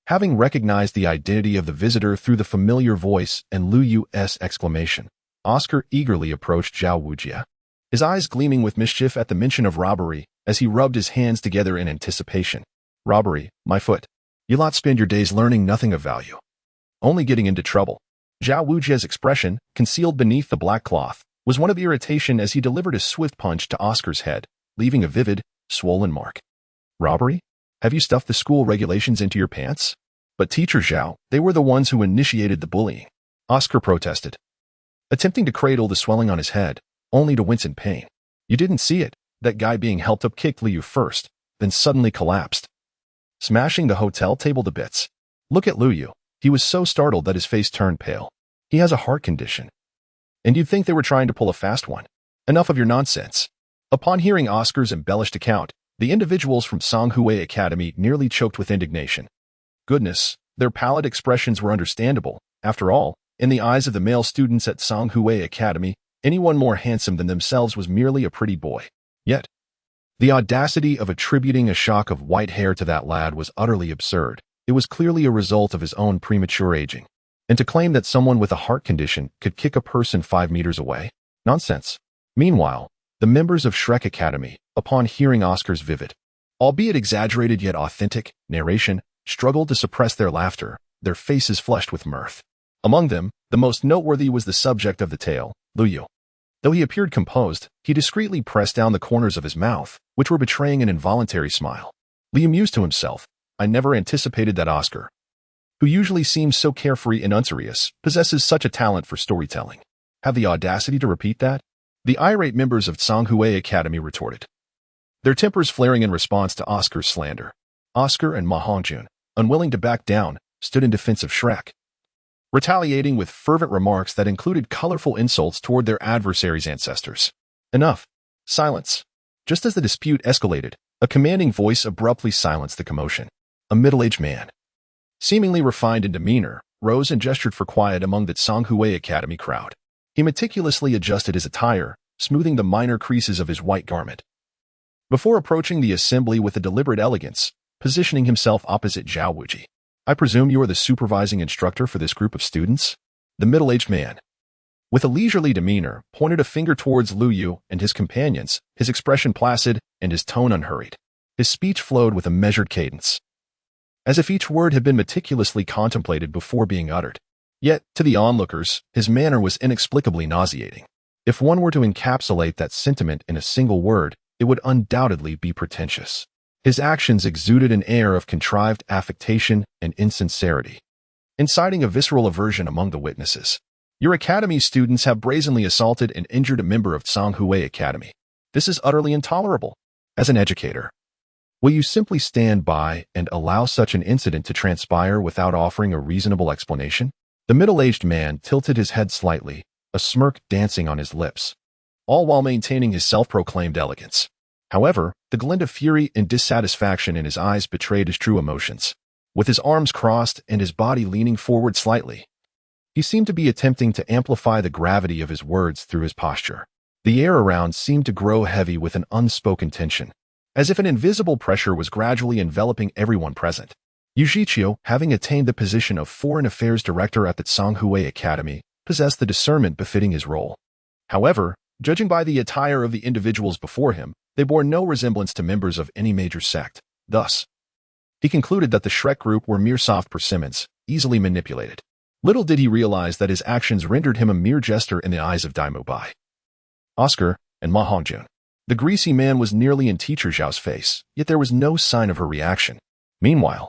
Having recognized the identity of the visitor through the familiar voice and Lu Yu's exclamation, Oscar eagerly approached Zhao Wujia, his eyes gleaming with mischief at the mention of robbery as he rubbed his hands together in anticipation. "Robbery, my foot. You lot spend your days learning nothing of value, only getting into trouble." Zhao Wujia's expression, concealed beneath the black cloth, was one of irritation as he delivered a swift punch to Oscar's head, leaving a vivid, swollen mark. "Robbery? Have you stuffed the school regulations into your pants?" "But Teacher Zhao, they were the ones who initiated the bullying," Oscar protested, attempting to cradle the swelling on his head, only to wince in pain. "You didn't see it. That guy being helped up kicked Liu first, then suddenly collapsed, smashing the hotel table to bits. Look at Liu. He was so startled that his face turned pale. He has a heart condition. And you'd think they were trying to pull a fast one. Enough of your nonsense." Upon hearing Oscar's embellished account, the individuals from Songhui Academy nearly choked with indignation. Goodness, their pallid expressions were understandable. After all, in the eyes of the male students at Songhui Academy, anyone more handsome than themselves was merely a pretty boy. Yet, the audacity of attributing a shock of white hair to that lad was utterly absurd. It was clearly a result of his own premature aging. And to claim that someone with a heart condition could kick a person 5 meters away? Nonsense. Meanwhile, the members of Shrek Academy, upon hearing Oscar's vivid, albeit exaggerated yet authentic, narration, struggled to suppress their laughter, their faces flushed with mirth. Among them, the most noteworthy was the subject of the tale, Lu Yu. Though he appeared composed, he discreetly pressed down the corners of his mouth, which were betraying an involuntary smile. Liu mused to himself, "I never anticipated that Oscar, who usually seems so carefree and unserious, possesses such a talent for storytelling. Have the audacity to repeat that?" The irate members of Songhui Academy retorted, their tempers flaring in response to Oscar's slander. Oscar and Ma Hongjun, unwilling to back down, stood in defense of Shrek, retaliating with fervent remarks that included colorful insults toward their adversaries' ancestors. "Enough. Silence." Just as the dispute escalated, a commanding voice abruptly silenced the commotion. A middle-aged man, seemingly refined in demeanor, rose and gestured for quiet among the Songhui Academy crowd. He meticulously adjusted his attire, smoothing the minor creases of his white garment, before approaching the assembly with a deliberate elegance, positioning himself opposite Zhao Wuji. "I presume you are the supervising instructor for this group of students?" The middle-aged man, with a leisurely demeanor, pointed a finger towards Lu Yu and his companions, his expression placid and his tone unhurried. His speech flowed with a measured cadence, as if each word had been meticulously contemplated before being uttered. Yet, to the onlookers, his manner was inexplicably nauseating. If one were to encapsulate that sentiment in a single word, it would undoubtedly be pretentious. His actions exuded an air of contrived affectation and insincerity, inciting a visceral aversion among the witnesses. "Your academy students have brazenly assaulted and injured a member of Songhui Academy. This is utterly intolerable. As an educator, will you simply stand by and allow such an incident to transpire without offering a reasonable explanation?" The middle-aged man tilted his head slightly, a smirk dancing on his lips, all while maintaining his self-proclaimed elegance. However, the glint of fury and dissatisfaction in his eyes betrayed his true emotions. With his arms crossed and his body leaning forward slightly, he seemed to be attempting to amplify the gravity of his words through his posture. The air around seemed to grow heavy with an unspoken tension, as if an invisible pressure was gradually enveloping everyone present. Yu Zhiqiu, having attained the position of Foreign Affairs Director at the Songhui Academy, possessed the discernment befitting his role. However, judging by the attire of the individuals before him, they bore no resemblance to members of any major sect. Thus, he concluded that the Shrek group were mere soft persimmons, easily manipulated. Little did he realize that his actions rendered him a mere jester in the eyes of Daimu Bai, Oscar, and Ma Hongjun. The greasy man was nearly in Teacher Zhao's face, yet there was no sign of her reaction. Meanwhile,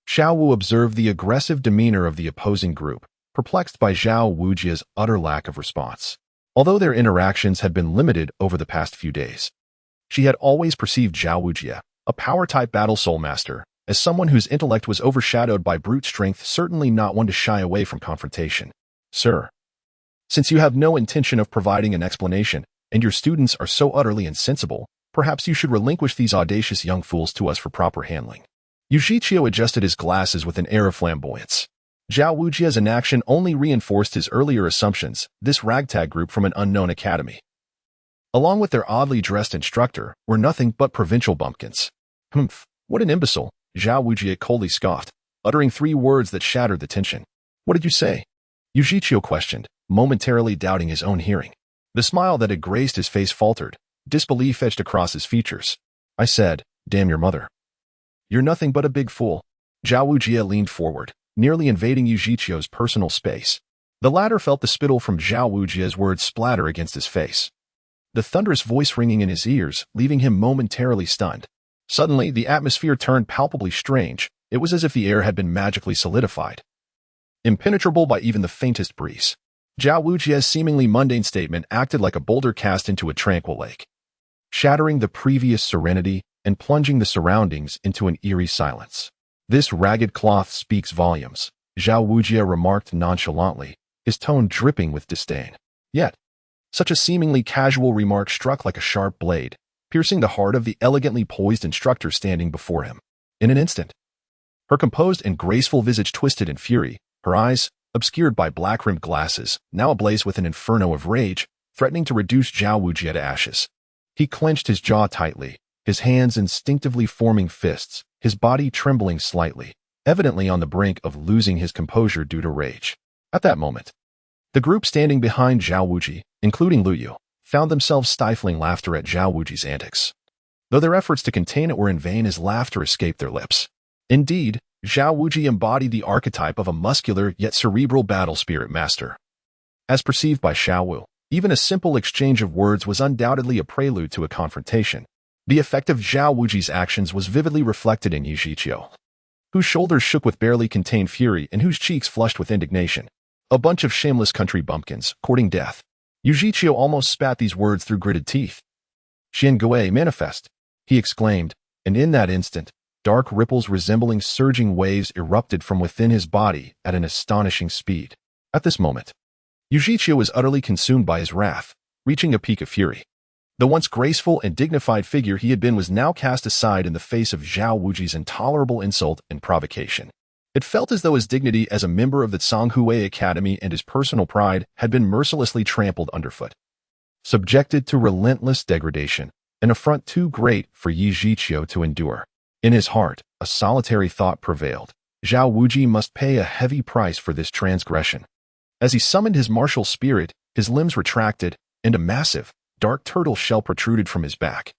Xiao Wu observed the aggressive demeanor of the opposing group, perplexed by Zhao Wujia's utter lack of response. Although their interactions had been limited over the past few days, she had always perceived Zhao Wujia, a power-type battle soul master, as someone whose intellect was overshadowed by brute strength, certainly not one to shy away from confrontation. Sir, since you have no intention of providing an explanation, and your students are so utterly insensible, perhaps you should relinquish these audacious young fools to us for proper handling. Yu Zhiqiu adjusted his glasses with an air of flamboyance. Zhao Wujia's inaction only reinforced his earlier assumptions, this ragtag group from an unknown academy, along with their oddly dressed instructor, were nothing but provincial bumpkins. Humph, what an imbecile, Zhao Wujia coldly scoffed, uttering 3 words that shattered the tension. What did you say? Yu Zhiqiu questioned, momentarily doubting his own hearing. The smile that had graced his face faltered, disbelief etched across his features. I said, damn your mother. You're nothing but a big fool. Zhao Wujia leaned forward, nearly invading Yu Zhiqiu's personal space. The latter felt the spittle from Zhao Wujia's words splatter against his face, the thunderous voice ringing in his ears, leaving him momentarily stunned. Suddenly, the atmosphere turned palpably strange. It was as if the air had been magically solidified, impenetrable by even the faintest breeze. Zhao Wujia's seemingly mundane statement acted like a boulder cast into a tranquil lake, shattering the previous serenity and plunging the surroundings into an eerie silence. This ragged cloth speaks volumes, Zhao Wujia remarked nonchalantly, his tone dripping with disdain. Yet, such a seemingly casual remark struck like a sharp blade, piercing the heart of the elegantly poised instructor standing before him. In an instant, her composed and graceful visage twisted in fury, her eyes, obscured by black-rimmed glasses, now ablaze with an inferno of rage, threatening to reduce Zhao Wujia to ashes. He clenched his jaw tightly, his hands instinctively forming fists, his body trembling slightly, evidently on the brink of losing his composure due to rage. At that moment, the group standing behind Zhao Wuji, including Lu Yu, found themselves stifling laughter at Zhao Wuji's antics. Though their efforts to contain it were in vain as laughter escaped their lips. Indeed, Zhao Wuji embodied the archetype of a muscular yet cerebral battle spirit master. As perceived by Xiao Wu, even a simple exchange of words was undoubtedly a prelude to a confrontation. The effect of Zhao Wuji's actions was vividly reflected in Yu Zhiqiu, whose shoulders shook with barely contained fury and whose cheeks flushed with indignation. A bunch of shameless country bumpkins, courting death. Yu Zhiqiu almost spat these words through gritted teeth. Xian Gui manifest, he exclaimed, and in that instant, dark ripples resembling surging waves erupted from within his body at an astonishing speed. At this moment, Yu Zhiqiu was utterly consumed by his wrath, reaching a peak of fury. The once graceful and dignified figure he had been was now cast aside in the face of Zhao Wuji's intolerable insult and provocation. It felt as though his dignity as a member of the Zhonghui Academy and his personal pride had been mercilessly trampled underfoot, subjected to relentless degradation, an affront too great for Yu Zhiqiu to endure. In his heart, a solitary thought prevailed. Zhao Wuji must pay a heavy price for this transgression. As he summoned his martial spirit, his limbs retracted, and a massive, dark turtle shell protruded from his back,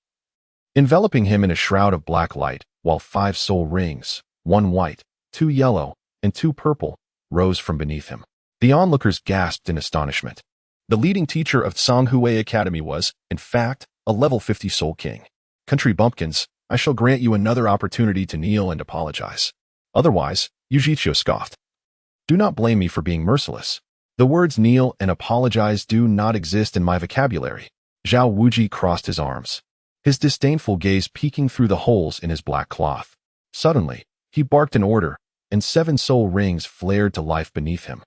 enveloping him in a shroud of black light, while 5 soul rings, 1 white, 2 yellow, and 2 purple, rose from beneath him. The onlookers gasped in astonishment. The leading teacher of Zhonghui Academy was, in fact, a level 50 soul king. Country bumpkins, I shall grant you another opportunity to kneel and apologize. Otherwise, Yu Zhiqiu scoffed. Do not blame me for being merciless. The words kneel and apologize do not exist in my vocabulary. Zhao Wuji crossed his arms, his disdainful gaze peeking through the holes in his black cloth. Suddenly, he barked an order, and 7 soul rings flared to life beneath him.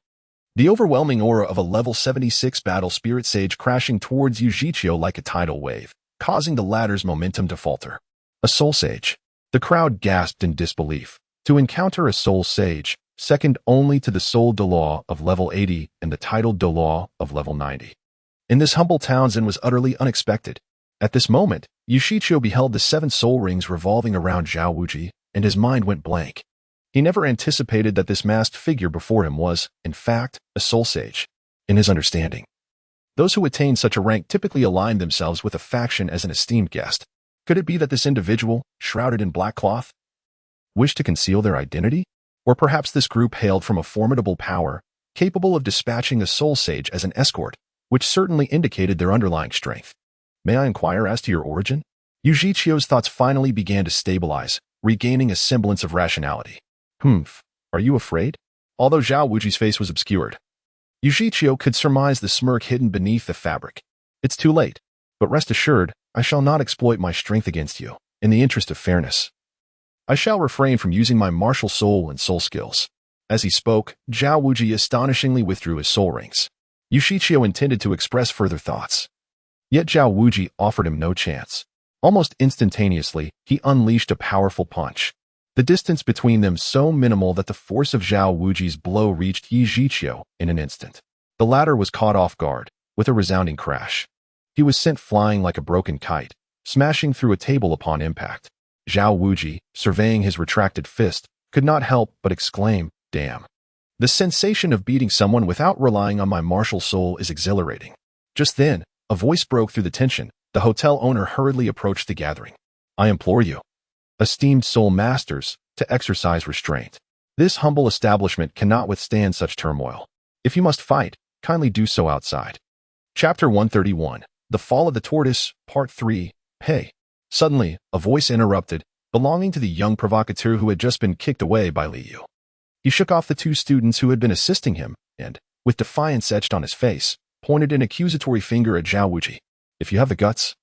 The overwhelming aura of a level 76 battle spirit sage crashing towards Yu Zhiqiu like a tidal wave, causing the latter's momentum to falter. A soul sage. The crowd gasped in disbelief. To encounter a soul sage, second only to the soul Delaw of level 80 and the titled Delaw of level 90. In this humble town, Zen was utterly unexpected. At this moment, Yu Zhiqiu beheld the 7 soul rings revolving around Zhao Wuji, and his mind went blank. He never anticipated that this masked figure before him was, in fact, a soul sage. In his understanding, those who attain such a rank typically align themselves with a faction as an esteemed guest. Could it be that this individual, shrouded in black cloth, wished to conceal their identity? Or perhaps this group hailed from a formidable power, capable of dispatching a soul sage as an escort, which certainly indicated their underlying strength. May I inquire as to your origin? Yu Zhiqiu's thoughts finally began to stabilize, regaining a semblance of rationality. Humph, are you afraid? Although Zhao Wuji's face was obscured, Yu Zhiqiu could surmise the smirk hidden beneath the fabric. It's too late, but rest assured, I shall not exploit my strength against you, in the interest of fairness. I shall refrain from using my martial soul and soul skills. As he spoke, Zhao Wuji astonishingly withdrew his soul rings. Yu Zhiqiu intended to express further thoughts. Yet Zhao Wuji offered him no chance. Almost instantaneously, he unleashed a powerful punch. The distance between them so minimal that the force of Zhao Wuji's blow reached Yu Zhiqiu in an instant. The latter was caught off guard, with a resounding crash. He was sent flying like a broken kite, smashing through a table upon impact. Zhao Wuji, surveying his retracted fist, could not help but exclaim, "Damn. The sensation of beating someone without relying on my martial soul is exhilarating." Just then, a voice broke through the tension. The hotel owner hurriedly approached the gathering. "I implore you, esteemed soul masters, to exercise restraint. This humble establishment cannot withstand such turmoil. If you must fight, kindly do so outside." Chapter 131, The Fall of the Tortoise, Part 3, Hey. Suddenly, a voice interrupted, belonging to the young provocateur who had just been kicked away by Li Yu. He shook off the two students who had been assisting him and, with defiance etched on his face, pointed an accusatory finger at Zhao Wuji. "If you have the guts,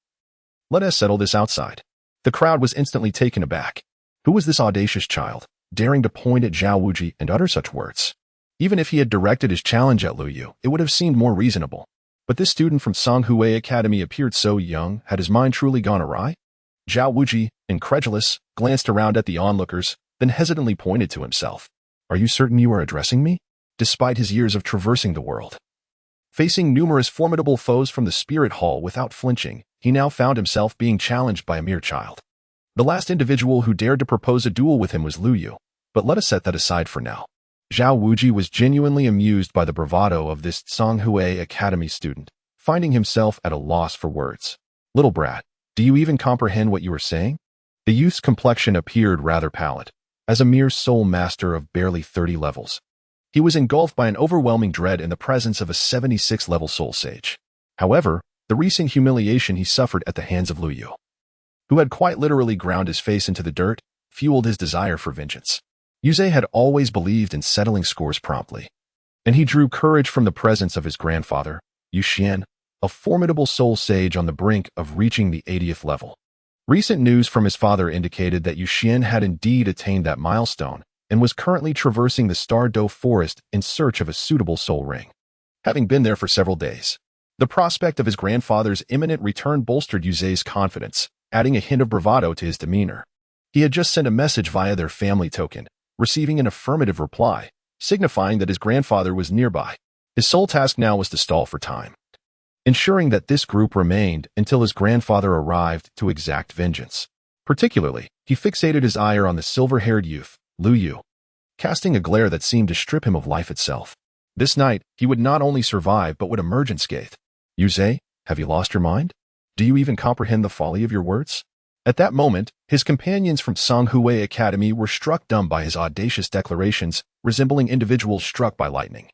let us settle this outside." The crowd was instantly taken aback. Who was this audacious child, daring to point at Zhao Wuji and utter such words? Even if he had directed his challenge at Lu Yu, it would have seemed more reasonable. But this student from Songhui Academy appeared so young. Had his mind truly gone awry? Zhao Wuji, incredulous, glanced around at the onlookers, then hesitantly pointed to himself. "Are you certain you are addressing me?" Despite his years of traversing the world, facing numerous formidable foes from the spirit hall without flinching, he now found himself being challenged by a mere child. The last individual who dared to propose a duel with him was Lu Yu, but let us set that aside for now. Zhao Wuji was genuinely amused by the bravado of this Songhui Academy student, finding himself at a loss for words. "Little brat, do you even comprehend what you are saying?" The youth's complexion appeared rather pallid. As a mere soul master of barely 30 levels, he was engulfed by an overwhelming dread in the presence of a 76-level soul sage. However, the recent humiliation he suffered at the hands of Lu Yu, who had quite literally ground his face into the dirt, fueled his desire for vengeance. Yuzhe had always believed in settling scores promptly, and he drew courage from the presence of his grandfather, Yu Xian, a formidable soul sage on the brink of reaching the 80th level. Recent news from his father indicated that Yu Xian had indeed attained that milestone and was currently traversing the Star Doe forest in search of a suitable soul ring. Having been there for several days, the prospect of his grandfather's imminent return bolstered Yuzhe's confidence, adding a hint of bravado to his demeanor. He had just sent a message via their family token, receiving an affirmative reply, signifying that his grandfather was nearby. His sole task now was to stall for time, ensuring that this group remained until his grandfather arrived to exact vengeance. Particularly, he fixated his ire on the silver-haired youth, Lu Yu, casting a glare that seemed to strip him of life itself. This night, he would not only survive but would emerge unscathed. "Yuzhe, have you lost your mind? Do you even comprehend the folly of your words?" At that moment, his companions from Songhui Academy were struck dumb by his audacious declarations, resembling individuals struck by lightning.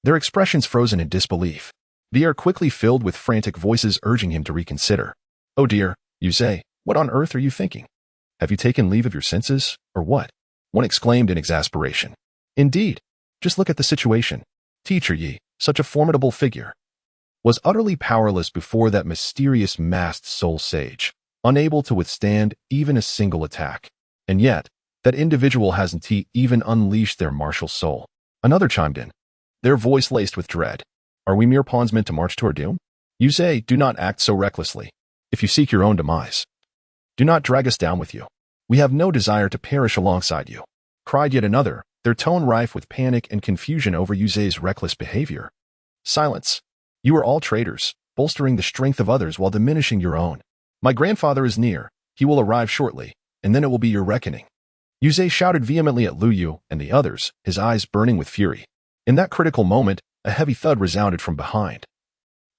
Their expressions frozen in disbelief. The air quickly filled with frantic voices urging him to reconsider. "Oh dear, Yuzhe, what on earth are you thinking? Have you taken leave of your senses, or what?" one exclaimed in exasperation. "Indeed, just look at the situation. Teacher Yi, such a formidable figure, was utterly powerless before that mysterious masked soul sage, unable to withstand even a single attack. And yet, that individual hasn't even unleashed their martial soul." Another chimed in, their voice laced with dread. "Are we mere pawns meant to march to our doom? Yuzhe, do not act so recklessly. If you seek your own demise, do not drag us down with you. We have no desire to perish alongside you," cried yet another, their tone rife with panic and confusion over Yuzhe's reckless behavior. "Silence. You are all traitors, bolstering the strength of others while diminishing your own. My grandfather is near. He will arrive shortly, and then it will be your reckoning." Yuzhe shouted vehemently at Lu Yu and the others, his eyes burning with fury. In that critical moment, a heavy thud resounded from behind,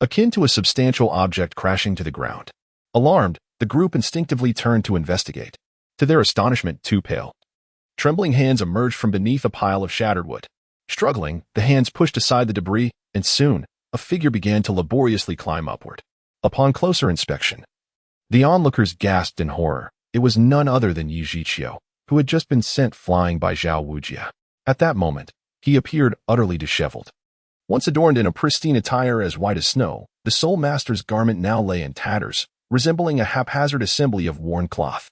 akin to a substantial object crashing to the ground. Alarmed, the group instinctively turned to investigate. To their astonishment, two pale, trembling hands emerged from beneath a pile of shattered wood. Struggling, the hands pushed aside the debris, and soon, a figure began to laboriously climb upward. Upon closer inspection, the onlookers gasped in horror. It was none other than Yi Zhiqiu, who had just been sent flying by Zhao Wujia. At that moment, he appeared utterly disheveled. Once adorned in a pristine attire as white as snow, the Soul Master's garment now lay in tatters, resembling a haphazard assembly of worn cloth,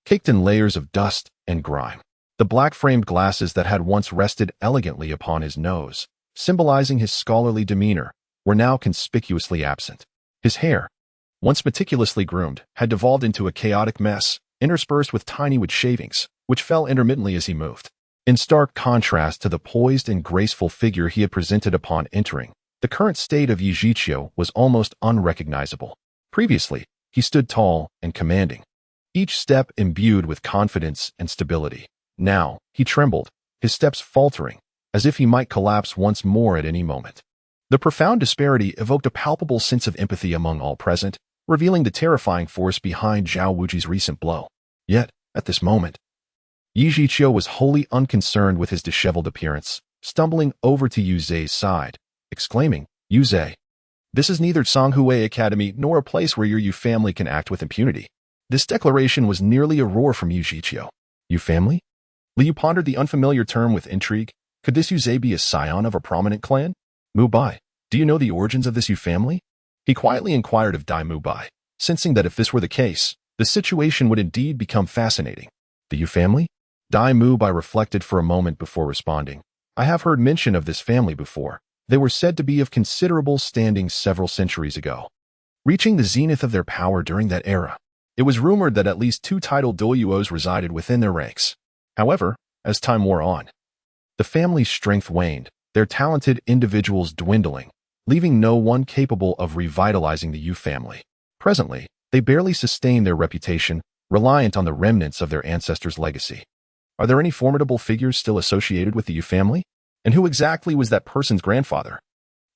caked in layers of dust and grime. The black-framed glasses that had once rested elegantly upon his nose, symbolizing his scholarly demeanor, were now conspicuously absent. His hair, once meticulously groomed, had devolved into a chaotic mess, interspersed with tiny wood shavings, which fell intermittently as he moved. In stark contrast to the poised and graceful figure he had presented upon entering, the current state of Yi Zhiqiu was almost unrecognizable. Previously, he stood tall and commanding, each step imbued with confidence and stability. Now, he trembled, his steps faltering, as if he might collapse once more at any moment. The profound disparity evoked a palpable sense of empathy among all present, revealing the terrifying force behind Zhao Wuji's recent blow. Yet, at this moment, Yi Zhiqiu was wholly unconcerned with his disheveled appearance, stumbling over to Yu Zhe's side, exclaiming, "Yu Zhe, this is neither Songhui Academy nor a place where your Yu family can act with impunity." This declaration was nearly a roar from Yi Zhiqiu. Yu family? Liu pondered the unfamiliar term with intrigue. Could this Yu Zhe be a scion of a prominent clan? Mu Bai, do you know the origins of this Yu family? He quietly inquired of Dai Mu Bai, sensing that if this were the case, the situation would indeed become fascinating. The Yu family? Dai Mu Bai reflected for a moment before responding. I have heard mention of this family before. They were said to be of considerable standing several centuries ago, reaching the zenith of their power during that era. It was rumored that at least 2 titled doyuos resided within their ranks. However, as time wore on, the family's strength waned, their talented individuals dwindling, leaving no one capable of revitalizing the Yu family. Presently, they barely sustain their reputation, reliant on the remnants of their ancestors' legacy. Are there any formidable figures still associated with the Yu family? And who exactly was that person's grandfather?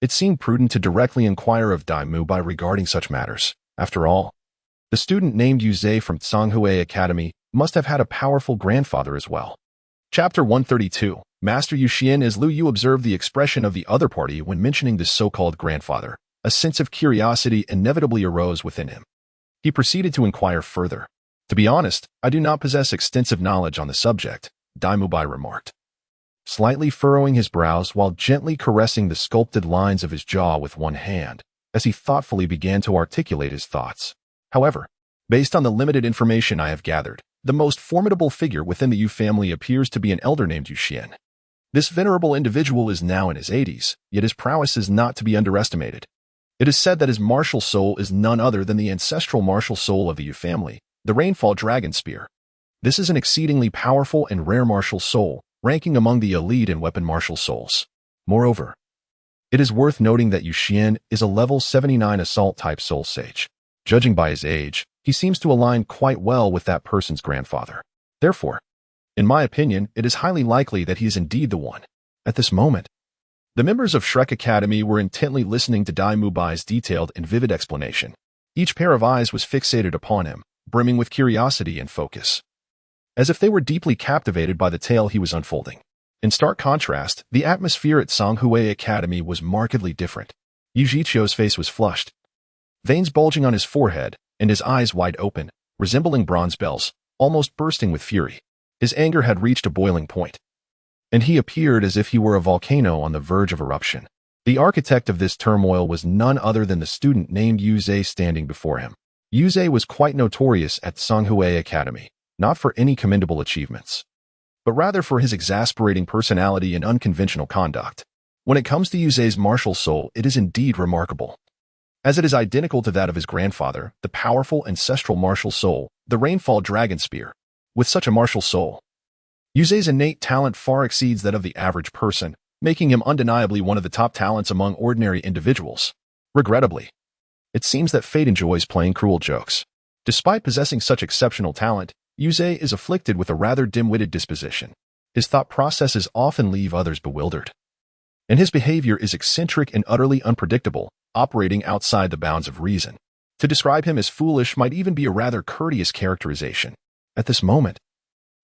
It seemed prudent to directly inquire of Dai Mu Bai regarding such matters. After all, the student named Yu Zhe from Songhui Academy must have had a powerful grandfather as well. Chapter 132. Master Yu Xian. As Lu Yu observed the expression of the other party when mentioning this so-called grandfather, a sense of curiosity inevitably arose within him. He proceeded to inquire further. To be honest, I do not possess extensive knowledge on the subject, Dai Mu Bai remarked, slightly furrowing his brows while gently caressing the sculpted lines of his jaw with one hand, as he thoughtfully began to articulate his thoughts. However, based on the limited information I have gathered, the most formidable figure within the Yu family appears to be an elder named Yu Xian. This venerable individual is now in his 80s, yet his prowess is not to be underestimated. It is said that his martial soul is none other than the ancestral martial soul of the Yu family, the Rainfall Dragon Spear. This is an exceedingly powerful and rare martial soul, ranking among the elite in weapon martial souls. Moreover, it is worth noting that Yu Xian is a level 79 assault-type soul sage. Judging by his age, he seems to align quite well with that person's grandfather. Therefore, in my opinion, it is highly likely that he is indeed the one. At this moment, the members of Shrek Academy were intently listening to Dai Mu Bai's detailed and vivid explanation. Each pair of eyes was fixated upon him, brimming with curiosity and focus, as if they were deeply captivated by the tale he was unfolding. In stark contrast, the atmosphere at Songhui Academy was markedly different. Yu Zhiqiu's face was flushed, veins bulging on his forehead, and his eyes wide open, resembling bronze bells, almost bursting with fury. His anger had reached a boiling point, and he appeared as if he were a volcano on the verge of eruption. The architect of this turmoil was none other than the student named Yu Zhe standing before him. Yu Zhe was quite notorious at Songhui Academy, not for any commendable achievements, but rather for his exasperating personality and unconventional conduct. When it comes to Yu Zhe's martial soul, it is indeed remarkable, as it is identical to that of his grandfather, the powerful ancestral martial soul, the Rainfall Dragon Spear. With such a martial soul, Yu Zhe's innate talent far exceeds that of the average person, making him undeniably one of the top talents among ordinary individuals. Regrettably, it seems that fate enjoys playing cruel jokes. Despite possessing such exceptional talent, Yu Zhe is afflicted with a rather dim-witted disposition. His thought processes often leave others bewildered, and his behavior is eccentric and utterly unpredictable, operating outside the bounds of reason. To describe him as foolish might even be a rather courteous characterization. At this moment,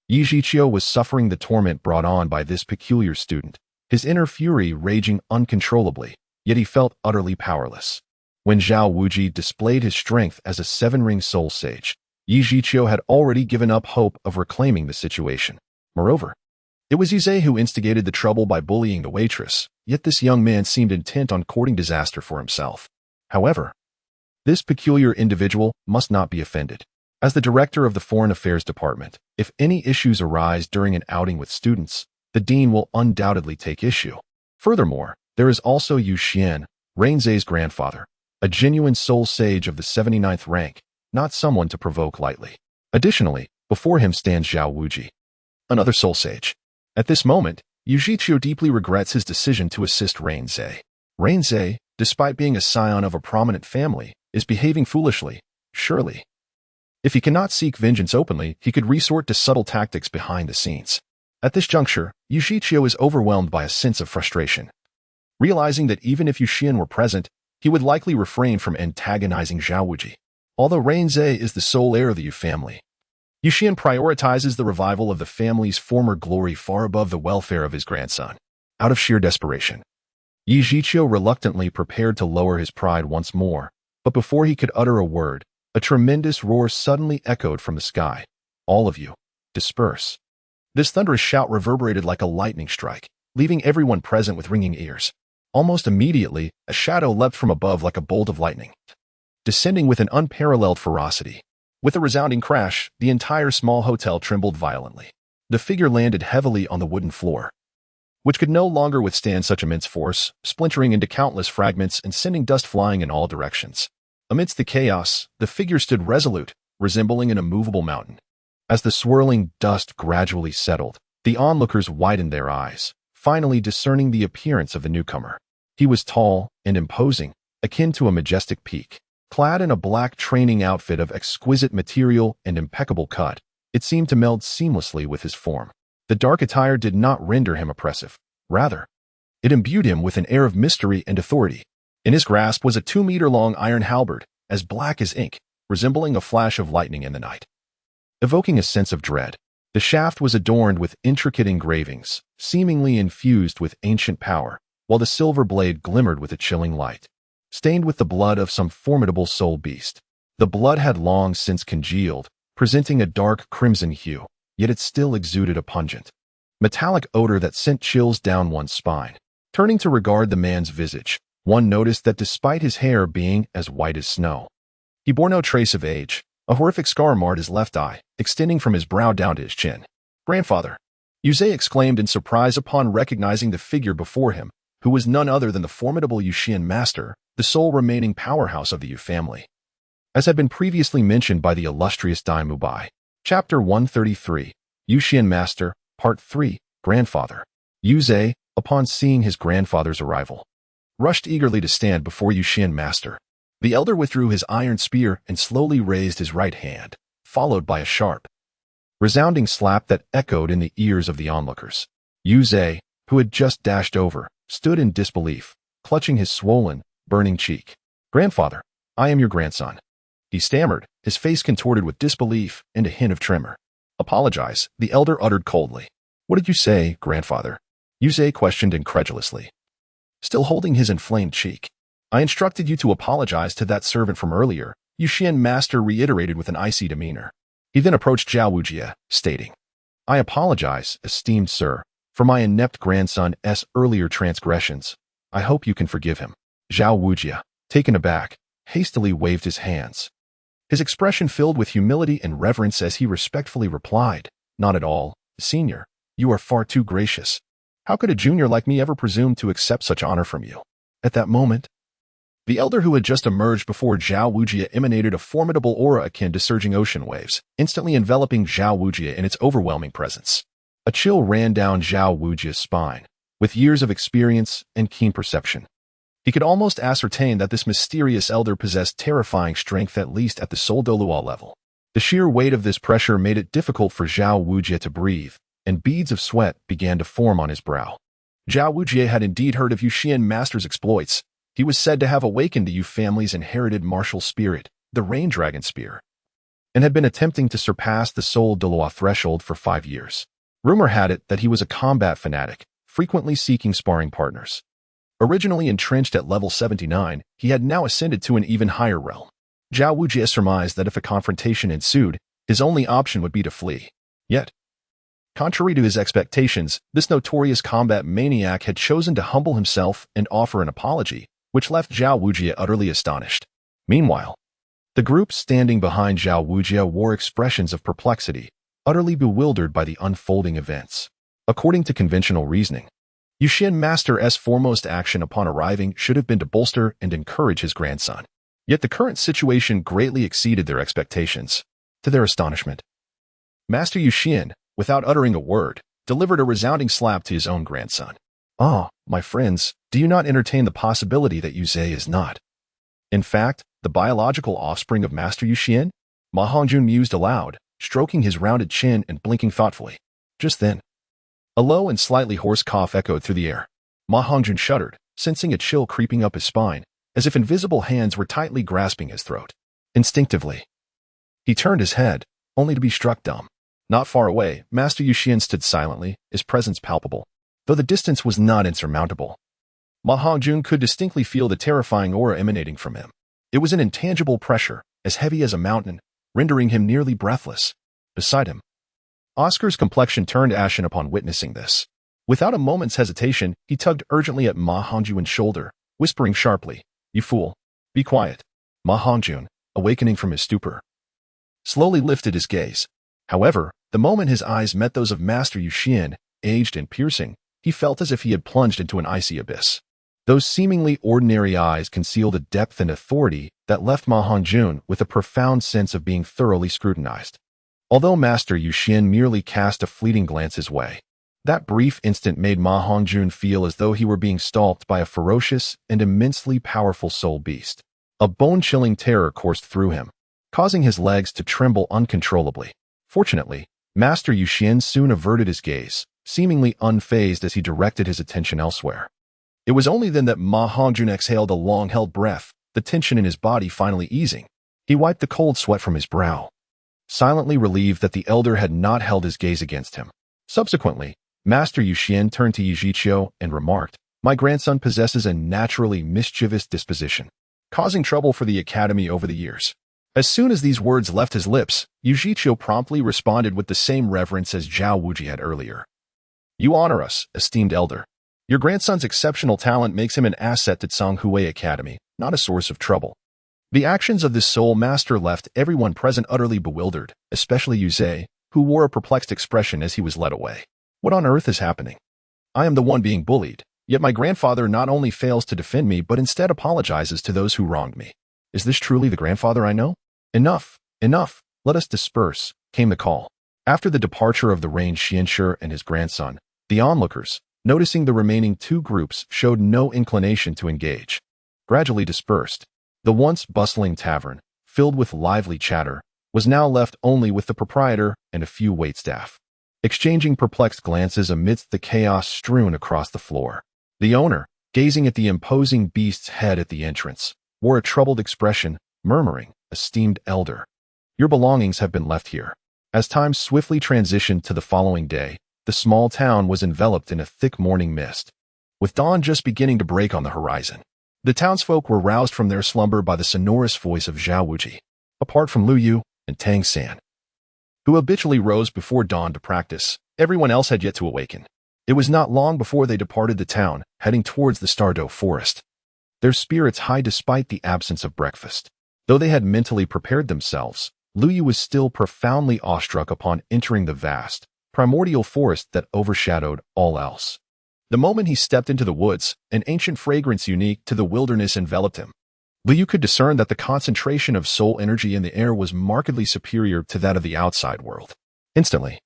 Yi Zhiqiu was suffering the torment brought on by this peculiar student, his inner fury raging uncontrollably, yet he felt utterly powerless. When Zhao Wuji displayed his strength as a seven-ring soul sage, Yi Zhiqiu had already given up hope of reclaiming the situation. Moreover, it was Yuzhe who instigated the trouble by bullying the waitress, yet this young man seemed intent on courting disaster for himself. However, this peculiar individual must not be offended. As the director of the Foreign Affairs Department, if any issues arise during an outing with students, the dean will undoubtedly take issue. Furthermore, there is also Yu Xian, Reinze's grandfather, a genuine soul sage of the 79th rank, not someone to provoke lightly. Additionally, before him stands Zhao Wuji, another soul sage. At this moment, Yu Zhiqiu deeply regrets his decision to assist Reinze. Reinze, despite being a scion of a prominent family, is behaving foolishly, surely. If he cannot seek vengeance openly, he could resort to subtle tactics behind the scenes. At this juncture, Yu Zhiqiu is overwhelmed by a sense of frustration. Realizing that even if Yu Xian were present, he would likely refrain from antagonizing Zhao Wuji. Although Reinze is the sole heir of the Yu family, Yu Xian prioritizes the revival of the family's former glory far above the welfare of his grandson. Out of sheer desperation, Yi Zhiqiu reluctantly prepared to lower his pride once more, but before he could utter a word, a tremendous roar suddenly echoed from the sky. All of you, disperse. This thunderous shout reverberated like a lightning strike, leaving everyone present with ringing ears. Almost immediately, a shadow leapt from above like a bolt of lightning, descending with an unparalleled ferocity. With a resounding crash, the entire small hotel trembled violently. The figure landed heavily on the wooden floor, which could no longer withstand such immense force, splintering into countless fragments and sending dust flying in all directions. Amidst the chaos, the figure stood resolute, resembling an immovable mountain. As the swirling dust gradually settled, the onlookers widened their eyes, finally discerning the appearance of the newcomer. He was tall and imposing, akin to a majestic peak. Clad in a black training outfit of exquisite material and impeccable cut, it seemed to meld seamlessly with his form. The dark attire did not render him oppressive. Rather, it imbued him with an air of mystery and authority. In his grasp was a 2-meter-long iron halberd, as black as ink, resembling a flash of lightning in the night, evoking a sense of dread. The shaft was adorned with intricate engravings, seemingly infused with ancient power, while the silver blade glimmered with a chilling light, stained with the blood of some formidable soul beast. The blood had long since congealed, presenting a dark crimson hue, yet it still exuded a pungent, metallic odor that sent chills down one's spine. Turning to regard the man's visage, one noticed that despite his hair being as white as snow, he bore no trace of age. A horrific scar marred his left eye, extending from his brow down to his chin. "Grandfather!" Yuzhe exclaimed in surprise upon recognizing the figure before him, who was none other than the formidable Yu Xian master, the sole remaining powerhouse of the Yu family. As had been previously mentioned by the illustrious Dai Mubai. Chapter 133, Yu Xian Master, Part 3, Grandfather. Yuzhe, upon seeing his grandfather's arrival, rushed eagerly to stand before Yu Xian Master. The elder withdrew his iron spear and slowly raised his right hand, followed by a sharp, resounding slap that echoed in the ears of the onlookers. Yuzhe, who had just dashed over, stood in disbelief, clutching his swollen, burning cheek. "Grandfather, I am your grandson," he stammered, his face contorted with disbelief and a hint of tremor. "Apologize," the elder uttered coldly. "What did you say, grandfather?" Yuzhe questioned incredulously, still holding his inflamed cheek. "I instructed you to apologize to that servant from earlier," Yu Xian Master reiterated with an icy demeanor. He then approached Zhao Wuji, stating, "I apologize, esteemed sir, for my inept grandson's earlier transgressions. I hope you can forgive him." Zhao Wuji, taken aback, hastily waved his hands. His expression filled with humility and reverence as he respectfully replied, "Not at all, senior. You are far too gracious. How could a junior like me ever presume to accept such honor from you?" At that moment, the elder who had just emerged before Zhao Wuji emanated a formidable aura akin to surging ocean waves, instantly enveloping Zhao Wuji in its overwhelming presence. A chill ran down Zhao Wuji's spine. With years of experience and keen perception, he could almost ascertain that this mysterious elder possessed terrifying strength, at least at the Soul Doluo level. The sheer weight of this pressure made it difficult for Zhao Wuji to breathe, and beads of sweat began to form on his brow. Zhao Wuji had indeed heard of Yu Xian Master's exploits. He was said to have awakened the Yu family's inherited martial spirit, the Rain Dragon Spear, and had been attempting to surpass the Soul Doluo threshold for 5 years. Rumor had it that he was a combat fanatic, frequently seeking sparring partners. Originally entrenched at level 79, he had now ascended to an even higher realm. Zhao Wujie surmised that if a confrontation ensued, his only option would be to flee. Yet, contrary to his expectations, this notorious combat maniac had chosen to humble himself and offer an apology, which left Zhao Wujie utterly astonished. Meanwhile, the group standing behind Zhao Wujie wore expressions of perplexity, utterly bewildered by the unfolding events. According to conventional reasoning, Yuxian Master's foremost action upon arriving should have been to bolster and encourage his grandson. Yet the current situation greatly exceeded their expectations. To their astonishment, Master Yuxian, without uttering a word, delivered a resounding slap to his own grandson. "Ah, my friends, do you not entertain the possibility that Yu Zhe is not, in fact, the biological offspring of Master Yuxian?" Ma Hongjun mused aloud, stroking his rounded chin and blinking thoughtfully. Just then, a low and slightly hoarse cough echoed through the air. Ma Hongjun shuddered, sensing a chill creeping up his spine, as if invisible hands were tightly grasping his throat. Instinctively, he turned his head, only to be struck dumb. Not far away, Master Yuxian stood silently, his presence palpable, though the distance was not insurmountable. Ma Hongjun could distinctly feel the terrifying aura emanating from him. It was an intangible pressure, as heavy as a mountain, rendering him nearly breathless. Beside him, Oscar's complexion turned ashen upon witnessing this. Without a moment's hesitation, he tugged urgently at Ma Hongjun's shoulder, whispering sharply, "You fool! Be quiet." Ma Hongjun, awakening from his stupor, slowly lifted his gaze. However, the moment his eyes met those of Master Yuxian, aged and piercing, he felt as if he had plunged into an icy abyss. Those seemingly ordinary eyes concealed a depth and authority that left Ma Hongjun with a profound sense of being thoroughly scrutinized. Although Master Yuxian merely cast a fleeting glance his way, that brief instant made Ma Hongjun feel as though he were being stalked by a ferocious and immensely powerful soul beast. A bone-chilling terror coursed through him, causing his legs to tremble uncontrollably. Fortunately, Master Yuxian soon averted his gaze, seemingly unfazed as he directed his attention elsewhere. It was only then that Ma Hongjun exhaled a long-held breath, the tension in his body finally easing. He wiped the cold sweat from his brow, silently relieved that the elder had not held his gaze against him. Subsequently, Master Yuxian turned to Yijiqiu and remarked, "My grandson possesses a naturally mischievous disposition, causing trouble for the academy over the years." As soon as these words left his lips, Yijiqiu promptly responded with the same reverence as Zhao Wujie had earlier. "You honor us, esteemed elder. Your grandson's exceptional talent makes him an asset to Canghui Academy, not a source of trouble." The actions of this soul master left everyone present utterly bewildered, especially Yu Zhe, who wore a perplexed expression as he was led away. "What on earth is happening? I am the one being bullied, yet my grandfather not only fails to defend me but instead apologizes to those who wronged me. Is this truly the grandfather I know?" "Enough, enough, let us disperse," came the call. After the departure of the range Xianshi and his grandson, the onlookers, noticing the remaining two groups, showed no inclination to engage. Gradually dispersed, the once bustling tavern, filled with lively chatter, was now left only with the proprietor and a few waitstaff, exchanging perplexed glances amidst the chaos strewn across the floor. The owner, gazing at the imposing beast's head at the entrance, wore a troubled expression, murmuring, "Esteemed elder, your belongings have been left here." As time swiftly transitioned to the following day, the small town was enveloped in a thick morning mist, with dawn just beginning to break on the horizon. The townsfolk were roused from their slumber by the sonorous voice of Zhao Wujie, apart from Lu Yu and Tang San, who habitually rose before dawn to practice. Everyone else had yet to awaken. It was not long before they departed the town, heading towards the Stardow Forest, their spirits high despite the absence of breakfast. Though they had mentally prepared themselves, Lu Yu was still profoundly awestruck upon entering the vast, primordial forest that overshadowed all else. The moment he stepped into the woods, an ancient fragrance unique to the wilderness enveloped him. Lu Yu could discern that the concentration of soul energy in the air was markedly superior to that of the outside world. Instantly,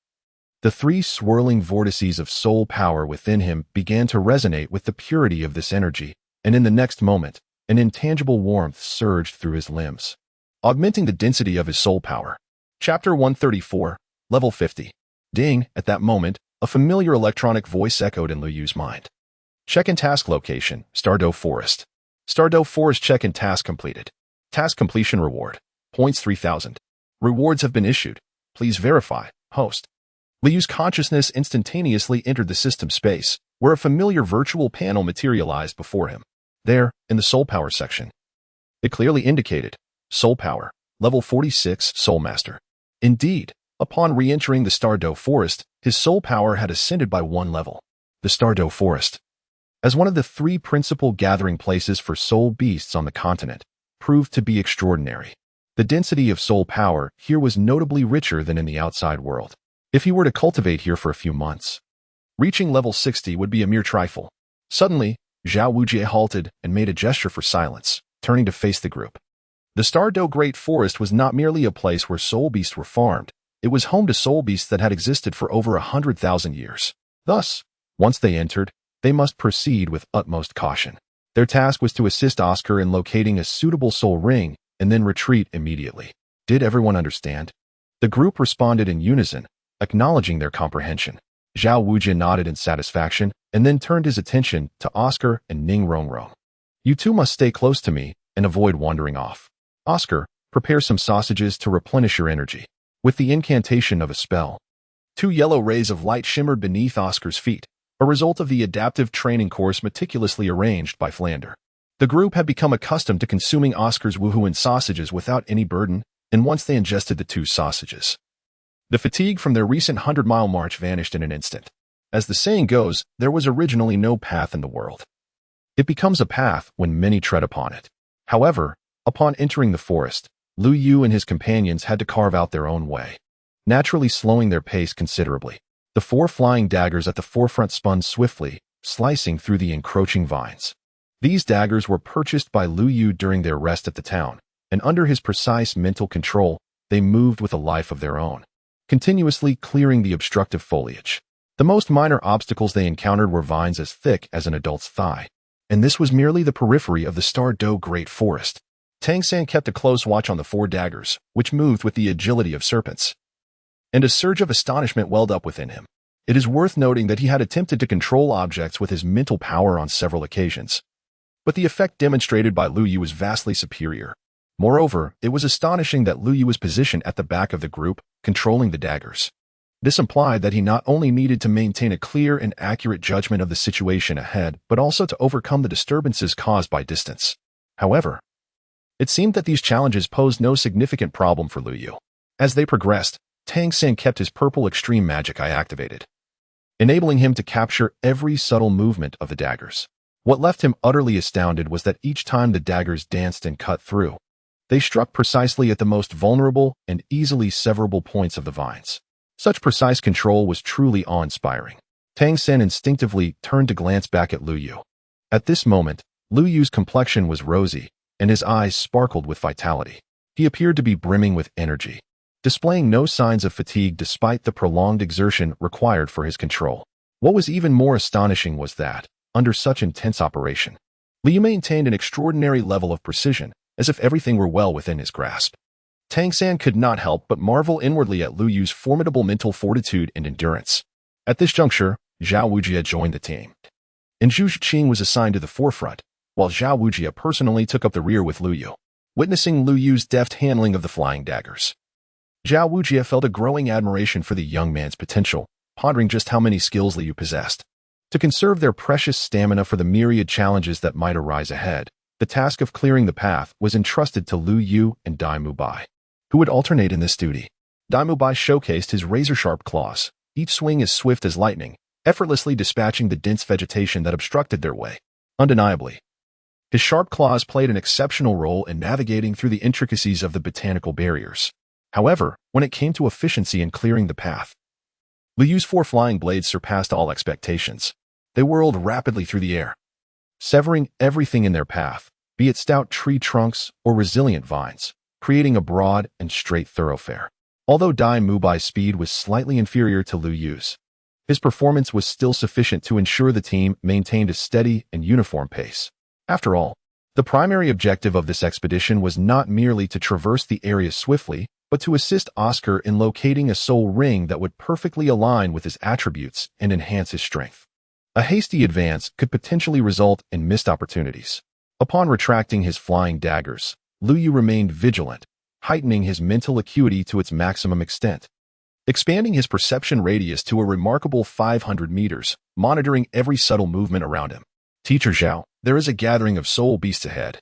the three swirling vortices of soul power within him began to resonate with the purity of this energy, and in the next moment, an intangible warmth surged through his limbs, augmenting the density of his soul power. Chapter 134, Level 50. Ding! At that moment, a familiar electronic voice echoed in Lu Yu's mind. "Check-in task location, Stardow Forest. Stardow Forest check-in task completed. Task completion reward, points 3,000. Rewards have been issued. Please verify, host." Lu Yu's consciousness instantaneously entered the system space, where a familiar virtual panel materialized before him. There, in the Soul Power section, it clearly indicated, Soul Power, Level 46 Soul Master. Indeed, upon re-entering the Stardew Forest, his soul power had ascended by 1 level. The Stardew Forest, as one of the 3 principal gathering places for soul beasts on the continent, proved to be extraordinary. The density of soul power here was notably richer than in the outside world. If he were to cultivate here for a few months, reaching level 60 would be a mere trifle. Suddenly, Zhao Wujie halted and made a gesture for silence, turning to face the group. The Stardew Great Forest was not merely a place where soul beasts were farmed, it was home to soul beasts that had existed for over 100,000 years. Thus, once they entered, they must proceed with utmost caution. Their task was to assist Oscar in locating a suitable soul ring and then retreat immediately. Did everyone understand? The group responded in unison, acknowledging their comprehension. Zhao Wujie nodded in satisfaction and then turned his attention to Oscar and Ning Rongrong. You two must stay close to me and avoid wandering off. Oscar, prepare some sausages to replenish your energy. With the incantation of a spell, 2 yellow rays of light shimmered beneath Oscar's feet, a result of the adaptive training course meticulously arranged by Flander. The group had become accustomed to consuming Oscar's woohoo and sausages without any burden, and once they ingested the 2 sausages, the fatigue from their recent 100-mile march vanished in an instant. As the saying goes, there was originally no path in the world. It becomes a path when many tread upon it. However, upon entering the forest, Lu Yu and his companions had to carve out their own way, naturally slowing their pace considerably. The 4 flying daggers at the forefront spun swiftly, slicing through the encroaching vines. These daggers were purchased by Lu Yu during their rest at the town, and under his precise mental control, they moved with a life of their own, continuously clearing the obstructive foliage. The most minor obstacles they encountered were vines as thick as an adult's thigh, and this was merely the periphery of the Stardew Great Forest. Tang San kept a close watch on the 4 daggers, which moved with the agility of serpents, and a surge of astonishment welled up within him. It is worth noting that he had attempted to control objects with his mental power on several occasions, but the effect demonstrated by Lu Yu was vastly superior. Moreover, it was astonishing that Lu Yu was positioned at the back of the group, controlling the daggers. This implied that he not only needed to maintain a clear and accurate judgment of the situation ahead, but also to overcome the disturbances caused by distance. However, it seemed that these challenges posed no significant problem for Lu Yu. As they progressed, Tang San kept his purple extreme magic eye activated, enabling him to capture every subtle movement of the daggers. What left him utterly astounded was that each time the daggers danced and cut through, they struck precisely at the most vulnerable and easily severable points of the vines. Such precise control was truly awe-inspiring. Tang San instinctively turned to glance back at Lu Yu. At this moment, Lu Yu's complexion was rosy, and his eyes sparkled with vitality. He appeared to be brimming with energy, displaying no signs of fatigue despite the prolonged exertion required for his control. What was even more astonishing was that, under such intense operation, Lu Yu maintained an extraordinary level of precision, as if everything were well within his grasp. Tang San could not help but marvel inwardly at Lu Yu's formidable mental fortitude and endurance. At this juncture, Zhao Wujie joined the team, and Zhu Qing was assigned to the forefront, while Zhao Wujie personally took up the rear with Lu Yu. Witnessing Lu Yu's deft handling of the flying daggers, Zhao Wujie felt a growing admiration for the young man's potential, pondering just how many skills Lu Yu possessed. To conserve their precious stamina for the myriad challenges that might arise ahead, the task of clearing the path was entrusted to Lu Yu and Dai Mubai, who would alternate in this duty. Dai Mubai showcased his razor-sharp claws, each swing as swift as lightning, effortlessly dispatching the dense vegetation that obstructed their way. Undeniably, his sharp claws played an exceptional role in navigating through the intricacies of the botanical barriers. However, when it came to efficiency in clearing the path, Lu Yu's 4 flying blades surpassed all expectations. They whirled rapidly through the air, severing everything in their path, be it stout tree trunks or resilient vines, creating a broad and straight thoroughfare. Although Dai Mubai's speed was slightly inferior to Lu Yu's, his performance was still sufficient to ensure the team maintained a steady and uniform pace. After all, the primary objective of this expedition was not merely to traverse the area swiftly, but to assist Oscar in locating a soul ring that would perfectly align with his attributes and enhance his strength. A hasty advance could potentially result in missed opportunities. Upon retracting his flying daggers, Lu Yu remained vigilant, heightening his mental acuity to its maximum extent. expanding his perception radius to a remarkable 500 meters, monitoring every subtle movement around him. Teacher Zhao, there is a gathering of soul beasts ahead.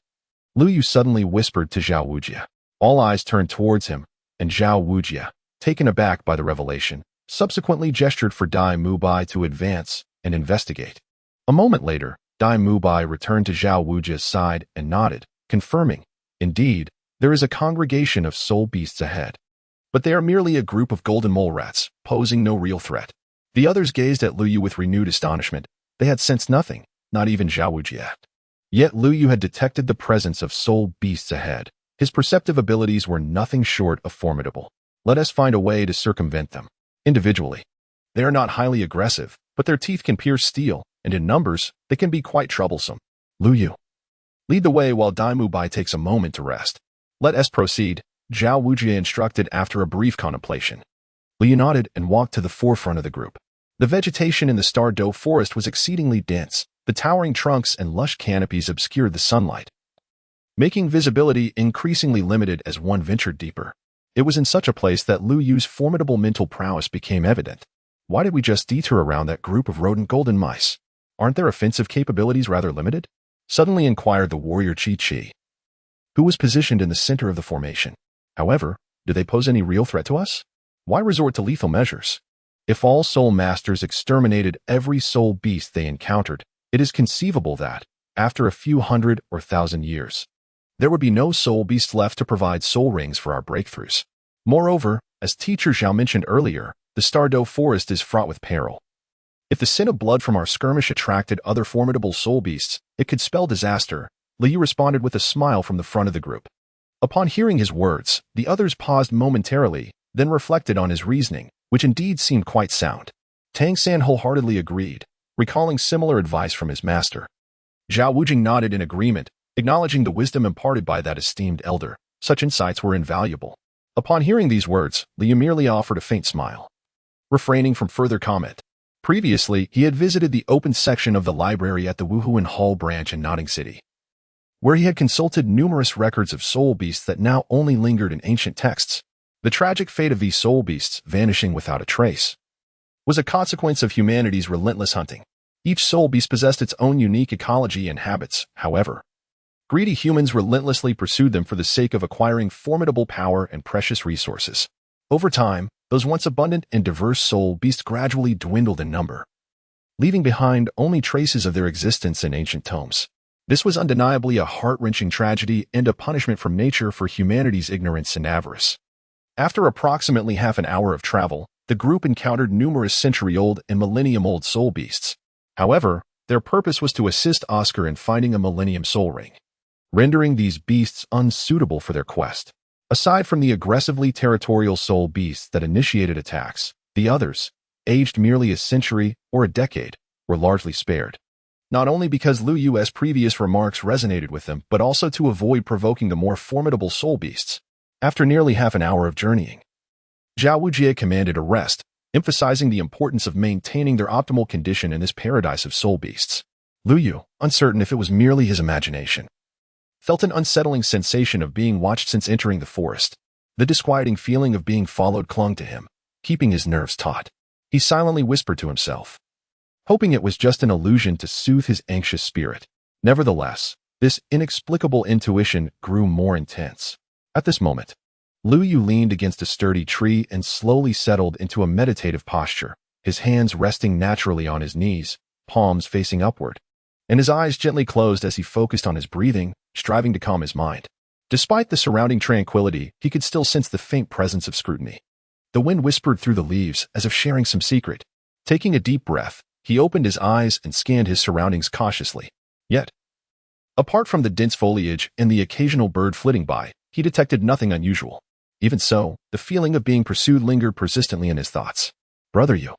Lu Yu suddenly whispered to Zhao Wujie. All eyes turned towards him, and Zhao Wujie, taken aback by the revelation, subsequently gestured for Dai Mubai to advance and investigate. A moment later, Dai Mubai returned to Zhao Wujie's side and nodded, confirming, indeed, there is a congregation of soul beasts ahead. But they are merely a group of golden mole rats, posing no real threat. The others gazed at Lu Yu with renewed astonishment. They had sensed nothing, not even Zhao Wujie. Yet Lu Yu had detected the presence of soul beasts ahead. His perceptive abilities were nothing short of formidable. Let us find a way to circumvent them. Individually, they are not highly aggressive, but their teeth can pierce steel, and in numbers, they can be quite troublesome. Lu Yu, lead the way while Dai Mubai takes a moment to rest. Let us proceed, Zhao Wujie instructed after a brief contemplation. Lu Yu nodded and walked to the forefront of the group. The vegetation in the Star Doe forest was exceedingly dense. The towering trunks and lush canopies obscured the sunlight, making visibility increasingly limited as one ventured deeper. It was in such a place that Lu Yu's formidable mental prowess became evident. Why did we just detour around that group of rodent golden mice? Aren't their offensive capabilities rather limited? Suddenly inquired the warrior Qi Qi, who was positioned in the center of the formation. However, do they pose any real threat to us? Why resort to lethal measures? If all soul masters exterminated every soul beast they encountered, it is conceivable that, after a few hundred or thousand years, there would be no soul beasts left to provide soul rings for our breakthroughs. Moreover, as Teacher Zhao mentioned earlier, the Star Doe forest is fraught with peril. If the sin of blood from our skirmish attracted other formidable soul beasts, it could spell disaster. Lu Yu responded with a smile from the front of the group. Upon hearing his words, the others paused momentarily, then reflected on his reasoning, which indeed seemed quite sound. Tang San wholeheartedly agreed, recalling similar advice from his master. Zhao Wujing nodded in agreement, acknowledging the wisdom imparted by that esteemed elder. Such insights were invaluable. Upon hearing these words, Lu Yu merely offered a faint smile, refraining from further comment. Previously, he had visited the open section of the library at the Wuhuan Hall branch in Notting City, where he had consulted numerous records of soul beasts that now only lingered in ancient texts. The tragic fate of these soul beasts, vanishing without a trace, was a consequence of humanity's relentless hunting. Each soul beast possessed its own unique ecology and habits, however. Greedy humans relentlessly pursued them for the sake of acquiring formidable power and precious resources. Over time, those once abundant and diverse soul beasts gradually dwindled in number, leaving behind only traces of their existence in ancient tomes. This was undeniably a heart-wrenching tragedy and a punishment from nature for humanity's ignorance and avarice. After approximately half an hour of travel, the group encountered numerous century-old and millennium-old soul beasts. However, their purpose was to assist Oscar in finding a Millennium Soul Ring, rendering these beasts unsuitable for their quest. Aside from the aggressively territorial soul beasts that initiated attacks, the others, aged merely a century or a decade, were largely spared. Not only because Lu Yu's previous remarks resonated with them, but also to avoid provoking the more formidable soul beasts. After nearly half an hour of journeying, Zhao Wujie commanded a rest, emphasizing the importance of maintaining their optimal condition in this paradise of soul beasts. Lu Yu, uncertain if it was merely his imagination, felt an unsettling sensation of being watched since entering the forest. The disquieting feeling of being followed clung to him, keeping his nerves taut. He silently whispered to himself, hoping it was just an illusion to soothe his anxious spirit. Nevertheless, this inexplicable intuition grew more intense. At this moment, Lu Yu leaned against a sturdy tree and slowly settled into a meditative posture, his hands resting naturally on his knees, palms facing upward, and his eyes gently closed as he focused on his breathing, striving to calm his mind. Despite the surrounding tranquility, he could still sense the faint presence of scrutiny. The wind whispered through the leaves as if sharing some secret. Taking a deep breath, he opened his eyes and scanned his surroundings cautiously. Yet, apart from the dense foliage and the occasional bird flitting by, he detected nothing unusual. Even so, the feeling of being pursued lingered persistently in his thoughts. Brother Yu,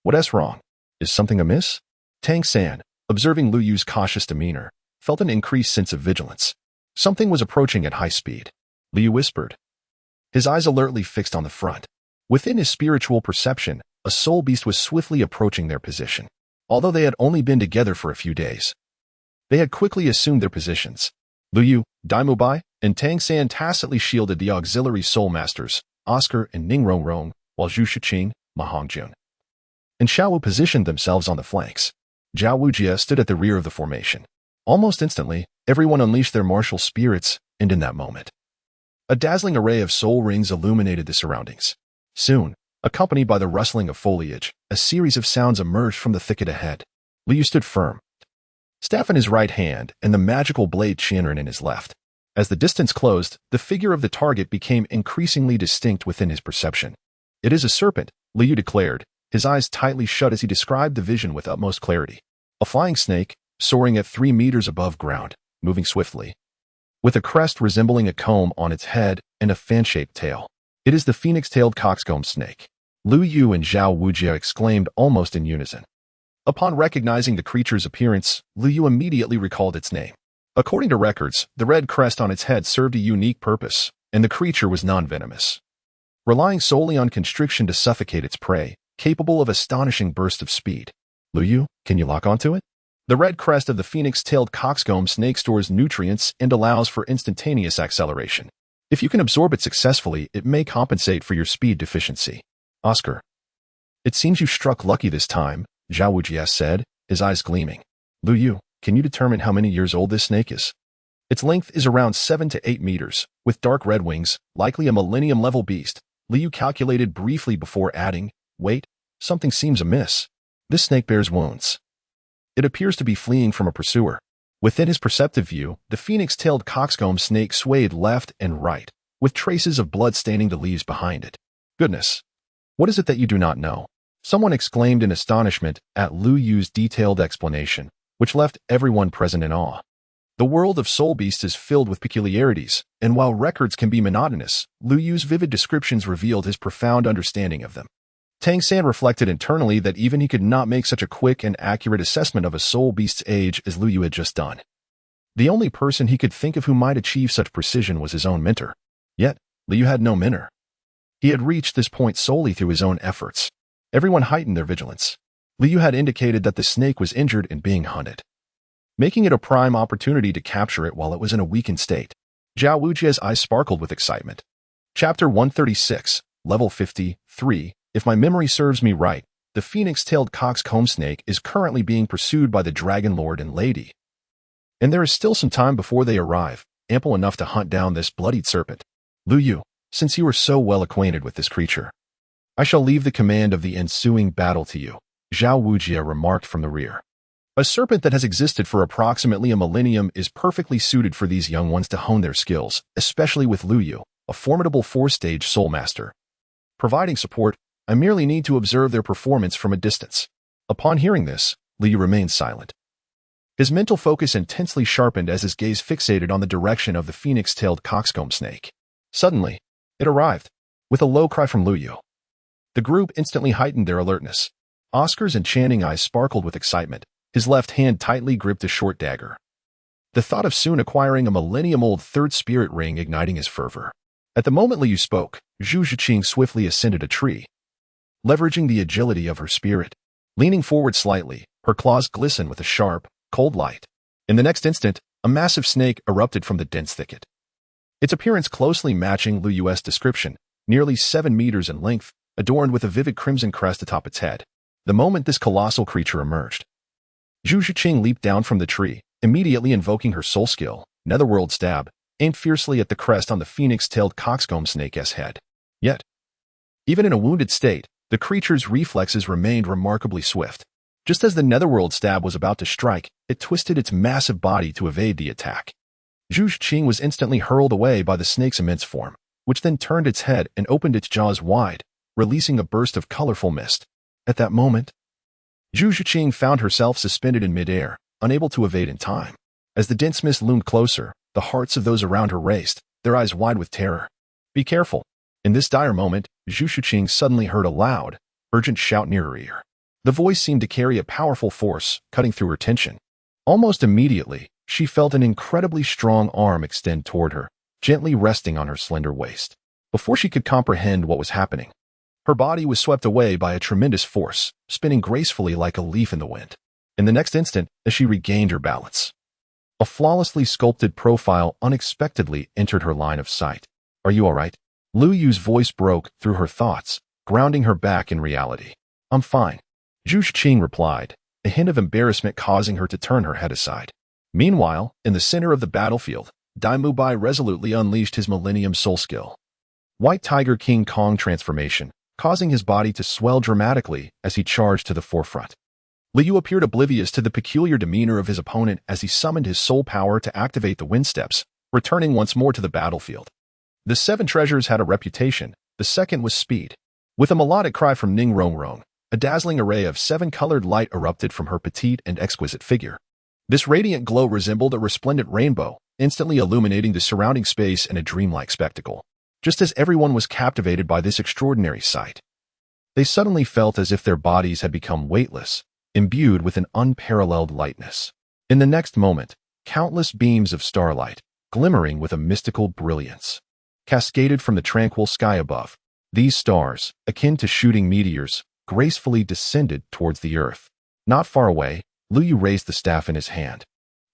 what's wrong? Is something amiss? Tang San, observing Lu Yu's cautious demeanor, felt an increased sense of vigilance. Something was approaching at high speed. Lu Yu whispered, his eyes alertly fixed on the front. Within his spiritual perception, a soul beast was swiftly approaching their position. Although they had only been together for a few days, they had quickly assumed their positions. Lu Yu, Dai Mubai, and Tang San tacitly shielded the auxiliary soul masters, Oscar and Ning Rongrong, while Zhu Shiqing, Ma Hongjun, and Xiao Wu positioned themselves on the flanks. Zhao Wujie stood at the rear of the formation. Almost instantly, everyone unleashed their martial spirits, and in that moment, a dazzling array of soul rings illuminated the surroundings. Soon, accompanied by the rustling of foliage, a series of sounds emerged from the thicket ahead. Liu Yu stood firm, staff in his right hand and the magical blade Qianren in his left. As the distance closed, the figure of the target became increasingly distinct within his perception. "It is a serpent," Liu Yu declared, his eyes tightly shut as he described the vision with utmost clarity. A flying snake, soaring at 3 meters above ground, moving swiftly, with a crest resembling a comb on its head and a fan-shaped tail. "It is the phoenix-tailed coxcomb snake," Liu Yu and Zhao Wujie exclaimed almost in unison. Upon recognizing the creature's appearance, Liu Yu immediately recalled its name. According to records, the red crest on its head served a unique purpose, and the creature was non-venomous, relying solely on constriction to suffocate its prey, capable of astonishing bursts of speed. "Liu Yu, can you lock onto it?" The red crest of the phoenix-tailed coxcomb snake stores nutrients and allows for instantaneous acceleration. If you can absorb it successfully, it may compensate for your speed deficiency. "Oscar, it seems you struck lucky this time," Zhao Wujie said, his eyes gleaming. "Liu Yu, can you determine how many years old this snake is?" "Its length is around 7 to 8 meters, with dark red wings, likely a millennium-level beast," Liu Yu calculated briefly before adding, "Wait, something seems amiss. This snake bears wounds. It appears to be fleeing from a pursuer." Within his perceptive view, the phoenix-tailed coxcomb snake swayed left and right, with traces of blood staining the leaves behind it. "Goodness! What is it that you do not know?" Someone exclaimed in astonishment at Liu Yu's detailed explanation, which left everyone present in awe. The world of soul beasts is filled with peculiarities, and while records can be monotonous, Liu Yu's vivid descriptions revealed his profound understanding of them. Tang San reflected internally that even he could not make such a quick and accurate assessment of a soul beast's age as Liu Yu had just done. The only person he could think of who might achieve such precision was his own mentor. Yet, Liu Yu had no mentor. He had reached this point solely through his own efforts. Everyone heightened their vigilance. Liu Yu had indicated that the snake was injured and being hunted, making it a prime opportunity to capture it while it was in a weakened state. Zhao Wujie's eyes sparkled with excitement. Chapter 136, Level 53. If my memory serves me right, the phoenix-tailed coxcomb snake is currently being pursued by the Dragon Lord and Lady. And there is still some time before they arrive, ample enough to hunt down this bloodied serpent. Liu Yu, since you are so well acquainted with this creature, I shall leave the command of the ensuing battle to you, Zhao Wujie remarked from the rear. A serpent that has existed for approximately a millennium is perfectly suited for these young ones to hone their skills, especially with Liu Yu, a formidable 4-stage soul master. Providing support, I merely need to observe their performance from a distance. Upon hearing this, Liu Yu remained silent. His mental focus intensely sharpened as his gaze fixated on the direction of the phoenix-tailed coxcomb snake. Suddenly, it arrived, with a low cry from Liu Yu. The group instantly heightened their alertness. Oscar's enchanting eyes sparkled with excitement. His left hand tightly gripped a short dagger, the thought of soon acquiring a millennium-old third spirit ring igniting his fervor. At the moment Liu Yu spoke, Zhu Shiqing swiftly ascended a tree, leveraging the agility of her spirit. Leaning forward slightly, her claws glistened with a sharp, cold light. In the next instant, a massive snake erupted from the dense thicket, its appearance closely matching Liu Yu's description, nearly 7 meters in length, adorned with a vivid crimson crest atop its head. The moment this colossal creature emerged, Zhu Shiqing leaped down from the tree, immediately invoking her soul skill, Netherworld Stab, aimed fiercely at the crest on the phoenix-tailed coxcomb snake's head. Yet, even in a wounded state, the creature's reflexes remained remarkably swift. Just as the Netherworld Stab was about to strike, it twisted its massive body to evade the attack. Zhu Shiqing was instantly hurled away by the snake's immense form, which then turned its head and opened its jaws wide, releasing a burst of colorful mist. At that moment, Zhu Shiqing found herself suspended in midair, unable to evade in time. As the dense mist loomed closer, the hearts of those around her raced, their eyes wide with terror. "Be careful." In this dire moment, Zhu Shiqing suddenly heard a loud, urgent shout near her ear. The voice seemed to carry a powerful force, cutting through her tension. Almost immediately, she felt an incredibly strong arm extend toward her, gently resting on her slender waist. Before she could comprehend what was happening, her body was swept away by a tremendous force, spinning gracefully like a leaf in the wind. In the next instant, as she regained her balance, a flawlessly sculpted profile unexpectedly entered her line of sight. "Are you all right?" Liu Yu's voice broke through her thoughts, grounding her back in reality. "I'm fine," Zhu Qing replied, a hint of embarrassment causing her to turn her head aside. Meanwhile, in the center of the battlefield, Dai Mubai resolutely unleashed his Millennium Soul skill. White Tiger King Kong transformation, causing his body to swell dramatically as he charged to the forefront. Liu appeared oblivious to the peculiar demeanor of his opponent as he summoned his soul power to activate the wind steps, returning once more to the battlefield. The 7 treasures had a reputation. The second was speed. With a melodic cry from Ning Rongrong, a dazzling array of 7-colored light erupted from her petite and exquisite figure. This radiant glow resembled a resplendent rainbow, instantly illuminating the surrounding space in a dreamlike spectacle. Just as everyone was captivated by this extraordinary sight, they suddenly felt as if their bodies had become weightless, imbued with an unparalleled lightness. In the next moment, countless beams of starlight, glimmering with a mystical brilliance, cascaded from the tranquil sky above. These stars, akin to shooting meteors, gracefully descended towards the earth. Not far away, Liu raised the staff in his hand,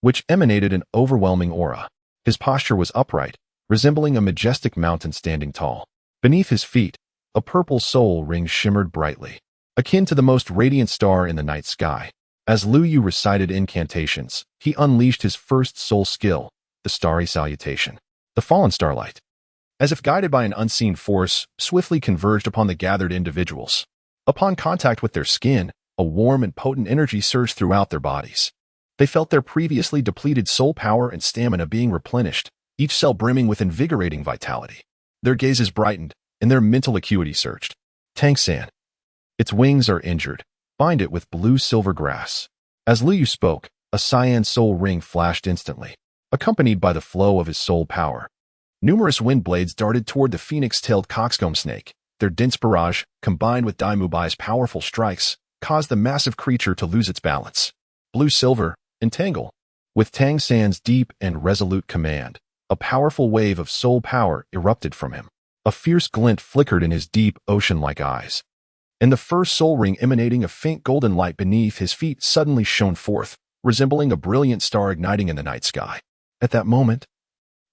which emanated an overwhelming aura. His posture was upright, resembling a majestic mountain standing tall. Beneath his feet, a purple soul ring shimmered brightly, akin to the most radiant star in the night sky. As Liu recited incantations, he unleashed his first soul skill, the Starry Salutation. The fallen starlight, as if guided by an unseen force, swiftly converged upon the gathered individuals. Upon contact with their skin, a warm and potent energy surged throughout their bodies. They felt their previously depleted soul power and stamina being replenished, each cell brimming with invigorating vitality. Their gazes brightened, and their mental acuity surged. Tang San. Its wings are injured. Bind it with blue-silver grass. As Liu spoke, a cyan soul ring flashed instantly, accompanied by the flow of his soul power. Numerous wind blades darted toward the phoenix-tailed coxcomb snake. Their dense barrage, combined with Dai Mubai's powerful strikes, caused the massive creature to lose its balance. Blue-silver, entangle. With Tang San's deep and resolute command, a powerful wave of soul power erupted from him. A fierce glint flickered in his deep, ocean-like eyes. And the first soul ring emanating a faint golden light beneath his feet suddenly shone forth, resembling a brilliant star igniting in the night sky. At that moment,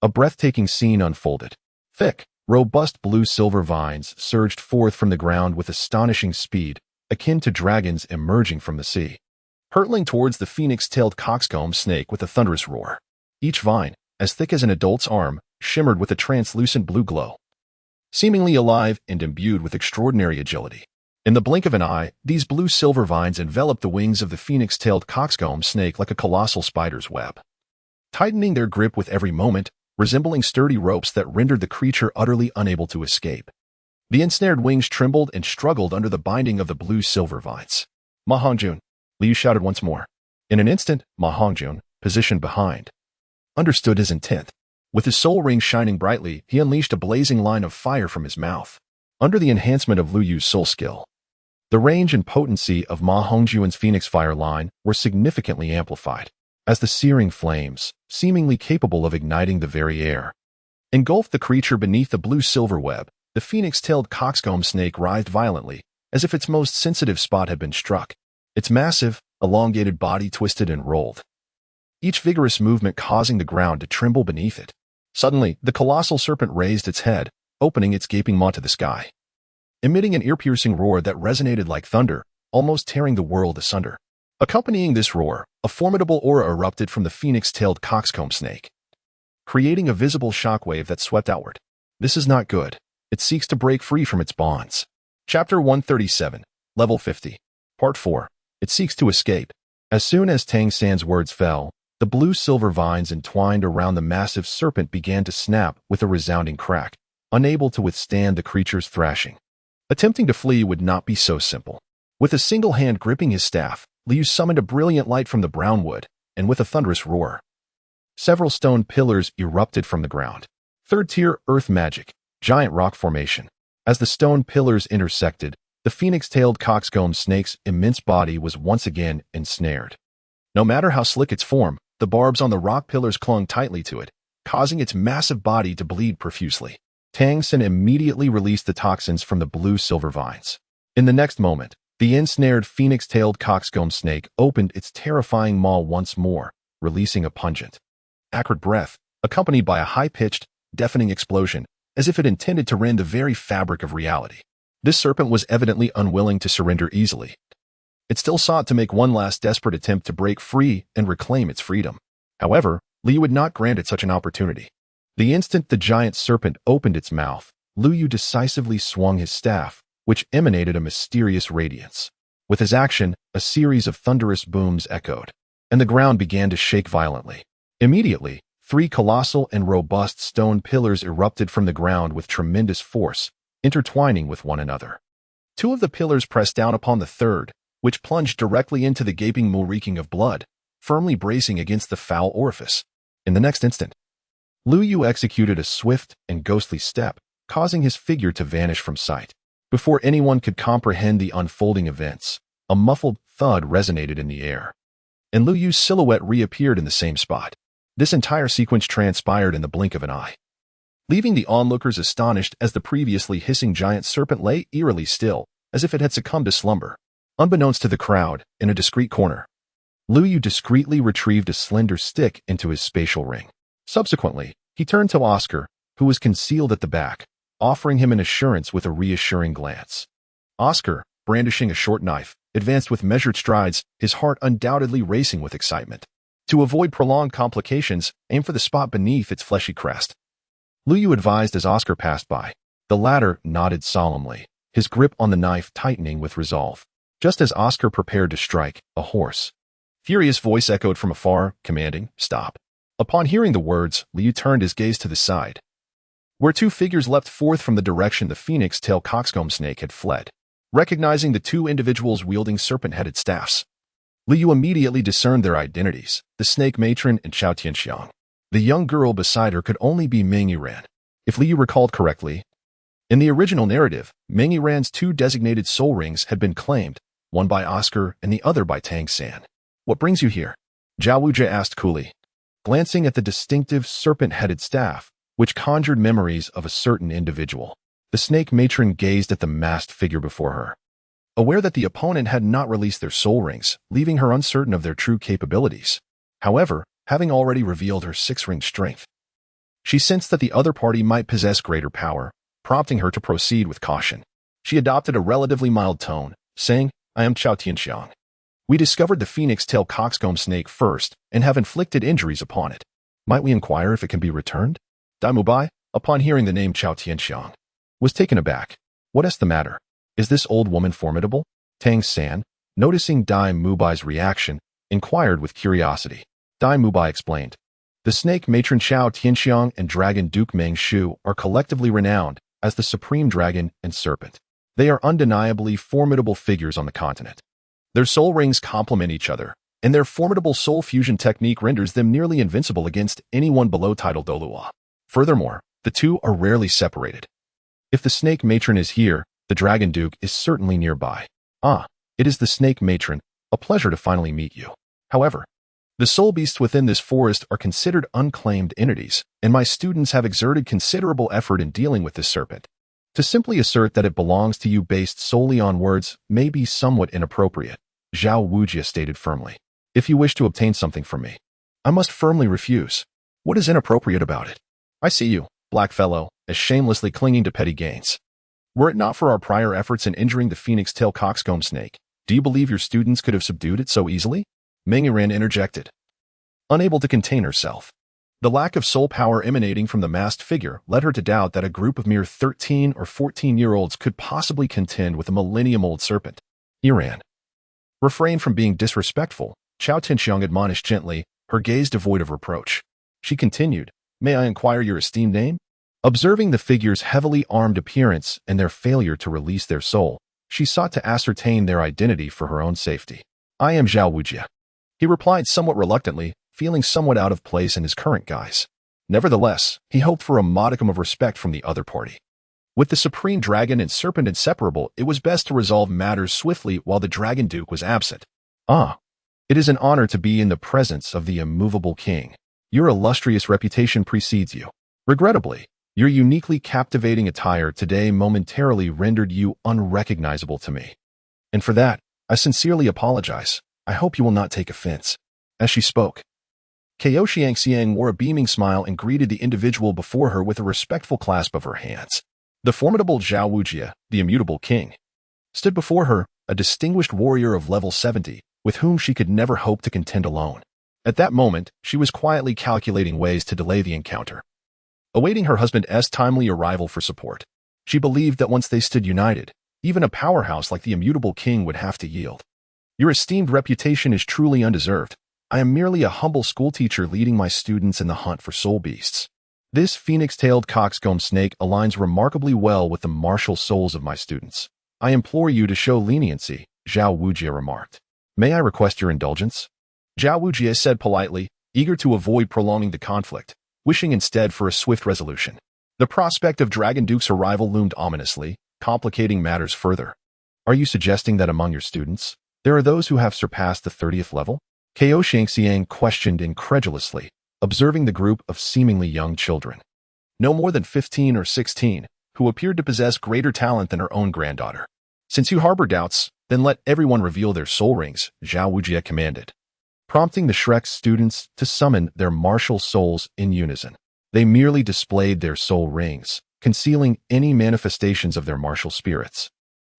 a breathtaking scene unfolded. Thick, robust blue-silver vines surged forth from the ground with astonishing speed, akin to dragons emerging from the sea, hurtling towards the phoenix-tailed coxcomb snake with a thunderous roar. Each vine, as thick as an adult's arm, shimmered with a translucent blue glow, seemingly alive and imbued with extraordinary agility. In the blink of an eye, these blue-silver vines enveloped the wings of the phoenix-tailed coxcomb snake like a colossal spider's web, tightening their grip with every moment, resembling sturdy ropes that rendered the creature utterly unable to escape. The ensnared wings trembled and struggled under the binding of the blue-silver vines. "Ma Hongjun," Liu shouted once more. In an instant, Ma Hongjun, positioned behind, understood his intent. With his soul ring shining brightly, he unleashed a blazing line of fire from his mouth. Under the enhancement of Liu's soul skill, the range and potency of Ma Hongjun's Phoenix Fire line were significantly amplified, as the searing flames, seemingly capable of igniting the very air, engulfed the creature beneath the blue-silver web. The phoenix-tailed coxcomb snake writhed violently, as if its most sensitive spot had been struck. Its massive, elongated body twisted and rolled, each vigorous movement causing the ground to tremble beneath it. Suddenly, the colossal serpent raised its head, opening its gaping maw to the sky, emitting an ear-piercing roar that resonated like thunder, almost tearing the world asunder. Accompanying this roar, a formidable aura erupted from the phoenix-tailed coxcomb snake, creating a visible shockwave that swept outward. This is not good. It seeks to break free from its bonds. Chapter 137, Level 50. Part 4. It seeks to escape. As soon as Tang San's words fell, the blue-silver vines entwined around the massive serpent began to snap with a resounding crack, unable to withstand the creature's thrashing. Attempting to flee would not be so simple. With a single hand gripping his staff, Liu summoned a brilliant light from the brown wood, and with a thunderous roar, several stone pillars erupted from the ground. Third-tier earth magic, giant rock formation. As the stone pillars intersected, the phoenix-tailed coxcomb snake's immense body was once again ensnared. No matter how slick its form, the barbs on the rock pillars clung tightly to it, causing its massive body to bleed profusely. Tang San immediately released the toxins from the blue-silver vines. In the next moment, the ensnared phoenix-tailed coxcomb snake opened its terrifying maw once more, releasing a pungent, acrid breath, accompanied by a high-pitched, deafening explosion, as if it intended to rend the very fabric of reality. This serpent was evidently unwilling to surrender easily. It still sought to make one last desperate attempt to break free and reclaim its freedom. However, Liu had not granted such an opportunity. The instant the giant serpent opened its mouth, Liu decisively swung his staff, which emanated a mysterious radiance. With his action, a series of thunderous booms echoed, and the ground began to shake violently. Immediately, 3 colossal and robust stone pillars erupted from the ground with tremendous force, intertwining with one another. 2 of the pillars pressed down upon the third, which plunged directly into the gaping maw reeking of blood, firmly bracing against the foul orifice. In the next instant, Liu executed a swift and ghostly step, causing his figure to vanish from sight. Before anyone could comprehend the unfolding events, a muffled thud resonated in the air, and Liu's silhouette reappeared in the same spot. This entire sequence transpired in the blink of an eye, leaving the onlookers astonished as the previously hissing giant serpent lay eerily still, as if it had succumbed to slumber. Unbeknownst to the crowd, in a discreet corner, Liu discreetly retrieved a slender stick into his spatial ring. Subsequently, he turned to Oscar, who was concealed at the back, offering him an assurance with a reassuring glance. Oscar, brandishing a short knife, advanced with measured strides, his heart undoubtedly racing with excitement. To avoid prolonged complications, aim for the spot beneath its fleshy crest. Liu advised as Oscar passed by. The latter nodded solemnly, his grip on the knife tightening with resolve. Just as Oscar prepared to strike, a hoarse, furious voice echoed from afar, commanding, "Stop." Upon hearing the words, Liu turned his gaze to the side, where 2 figures leapt forth from the direction the phoenix-tail coxcomb snake had fled. Recognizing the 2 individuals wielding serpent-headed staffs, Liu immediately discerned their identities, the snake matron and Chao Tianxiang. The young girl beside her could only be Meng Yiran. If Liu recalled correctly, in the original narrative, Meng Yiran's 2 designated soul rings had been claimed, one by Oscar and the other by Tang San. "What brings you here?" Zhao Wujie asked coolly, glancing at the distinctive serpent-headed staff, which conjured memories of a certain individual. The snake matron gazed at the masked figure before her, aware that the opponent had not released their soul rings, leaving her uncertain of their true capabilities. However, having already revealed her 6-ring strength, she sensed that the other party might possess greater power, prompting her to proceed with caution. She adopted a relatively mild tone, saying, "I am Chao Tianxiang. We discovered the phoenix-tail coxcomb snake first and have inflicted injuries upon it. Might we inquire if it can be returned?" Dai Mubai, upon hearing the name Chao Tianxiang, was taken aback. "What is the matter? Is this old woman formidable?" Tang San, noticing Dai Mubai's reaction, inquired with curiosity. Dai Mubai explained, "The snake matron Chao Tianxiang and dragon Duke Meng Shu are collectively renowned as the supreme dragon and serpent. They are undeniably formidable figures on the continent. Their soul rings complement each other, and their formidable soul fusion technique renders them nearly invincible against anyone below title Dolua. Furthermore, the 2 are rarely separated. If the snake matron is here, the dragon duke is certainly nearby." "Ah, it is the snake matron. A pleasure to finally meet you. However, the soul beasts within this forest are considered unclaimed entities, and my students have exerted considerable effort in dealing with this serpent. To simply assert that it belongs to you based solely on words may be somewhat inappropriate," Zhao Wujie stated firmly. "If you wish to obtain something from me, I must firmly refuse. What is inappropriate about it? I see you, black fellow, as shamelessly clinging to petty gains. Were it not for our prior efforts in injuring the phoenix-tail coxcomb snake, do you believe your students could have subdued it so easily?" Meng Yiran interjected, unable to contain herself. The lack of soul power emanating from the masked figure led her to doubt that a group of mere 13 or 14-year-olds could possibly contend with a millennium-old serpent. "Yiran, refrain from being disrespectful," Chao Tianxiang admonished gently, her gaze devoid of reproach. She continued, "May I inquire your esteemed name?" Observing the figure's heavily armed appearance and their failure to release their soul, she sought to ascertain their identity for her own safety. "I am Zhao Wujie," he replied somewhat reluctantly, feeling somewhat out of place in his current guise. Nevertheless, he hoped for a modicum of respect from the other party. With the supreme dragon and serpent inseparable, it was best to resolve matters swiftly while the dragon duke was absent. "Ah, it is an honor to be in the presence of the immovable king. Your illustrious reputation precedes you. Regrettably, your uniquely captivating attire today momentarily rendered you unrecognizable to me. And for that, I sincerely apologize. I hope you will not take offense." As she spoke, Kao Xiangxiang wore a beaming smile and greeted the individual before her with a respectful clasp of her hands. The formidable Zhao Wujie, the immutable king, stood before her, a distinguished warrior of level 70, with whom she could never hope to contend alone. At that moment, she was quietly calculating ways to delay the encounter, awaiting her husband's timely arrival for support. She believed that once they stood united, even a powerhouse like the immutable king would have to yield. Your esteemed reputation is truly undeserved. I am merely a humble schoolteacher leading my students in the hunt for soul beasts. This phoenix-tailed coxcomb snake aligns remarkably well with the martial souls of my students. I implore you to show leniency, Zhao Wujie remarked. May I request your indulgence? Zhao Wujie said politely, eager to avoid prolonging the conflict, wishing instead for a swift resolution. The prospect of Dragon Duke's arrival loomed ominously, complicating matters further. Are you suggesting that among your students, there are those who have surpassed the 30th level? Ko Shangxiang questioned incredulously, observing the group of seemingly young children, no more than 15 or 16, who appeared to possess greater talent than her own granddaughter. Since you harbor doubts, then let everyone reveal their soul rings, Zhao Wujie commanded, prompting the Shrek's students to summon their martial souls in unison. They merely displayed their soul rings, concealing any manifestations of their martial spirits,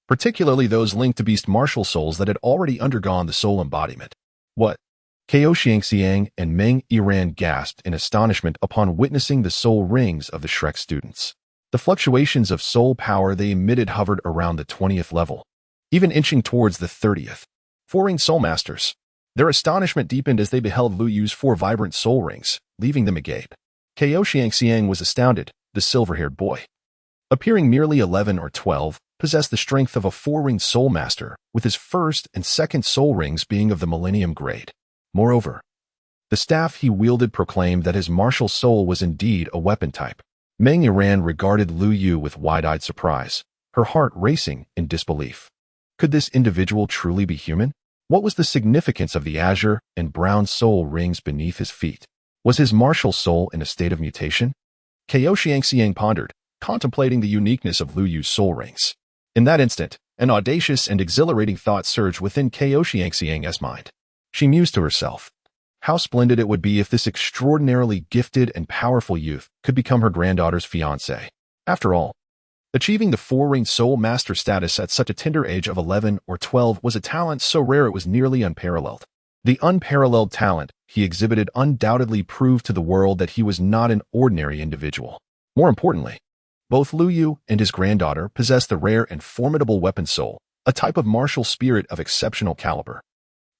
particularly those linked to beast martial souls that had already undergone the soul embodiment. What? Ko Shangxiang and Meng Yiran gasped in astonishment upon witnessing the soul rings of the Shrek students. The fluctuations of soul power they emitted hovered around the 20th level, even inching towards the 30th. 4-ring soul masters. Their astonishment deepened as they beheld Lu Yu's 4 vibrant soul rings, leaving them agape. Ko Shangxiang was astounded. The silver-haired boy, appearing merely 11 or 12, possessed the strength of a 4-ring soul master, with his first and second soul rings being of the Millennium grade. Moreover, the staff he wielded proclaimed that his martial soul was indeed a weapon type. Meng Yiran regarded Lu Yu with wide-eyed surprise, her heart racing in disbelief. Could this individual truly be human? What was the significance of the azure and brown soul rings beneath his feet? Was his martial soul in a state of mutation? Ko Shangxiang pondered, contemplating the uniqueness of Lu Yu's soul rings. In that instant, an audacious and exhilarating thought surged within Ko Shangxiang's mind. She mused to herself, how splendid it would be if this extraordinarily gifted and powerful youth could become her granddaughter's fiancé. After all, achieving the 4-ring soul master status at such a tender age of 11 or 12 was a talent so rare it was nearly unparalleled. The unparalleled talent he exhibited undoubtedly proved to the world that he was not an ordinary individual. More importantly, both Lu Yu and his granddaughter possessed the rare and formidable weapon soul, a type of martial spirit of exceptional caliber.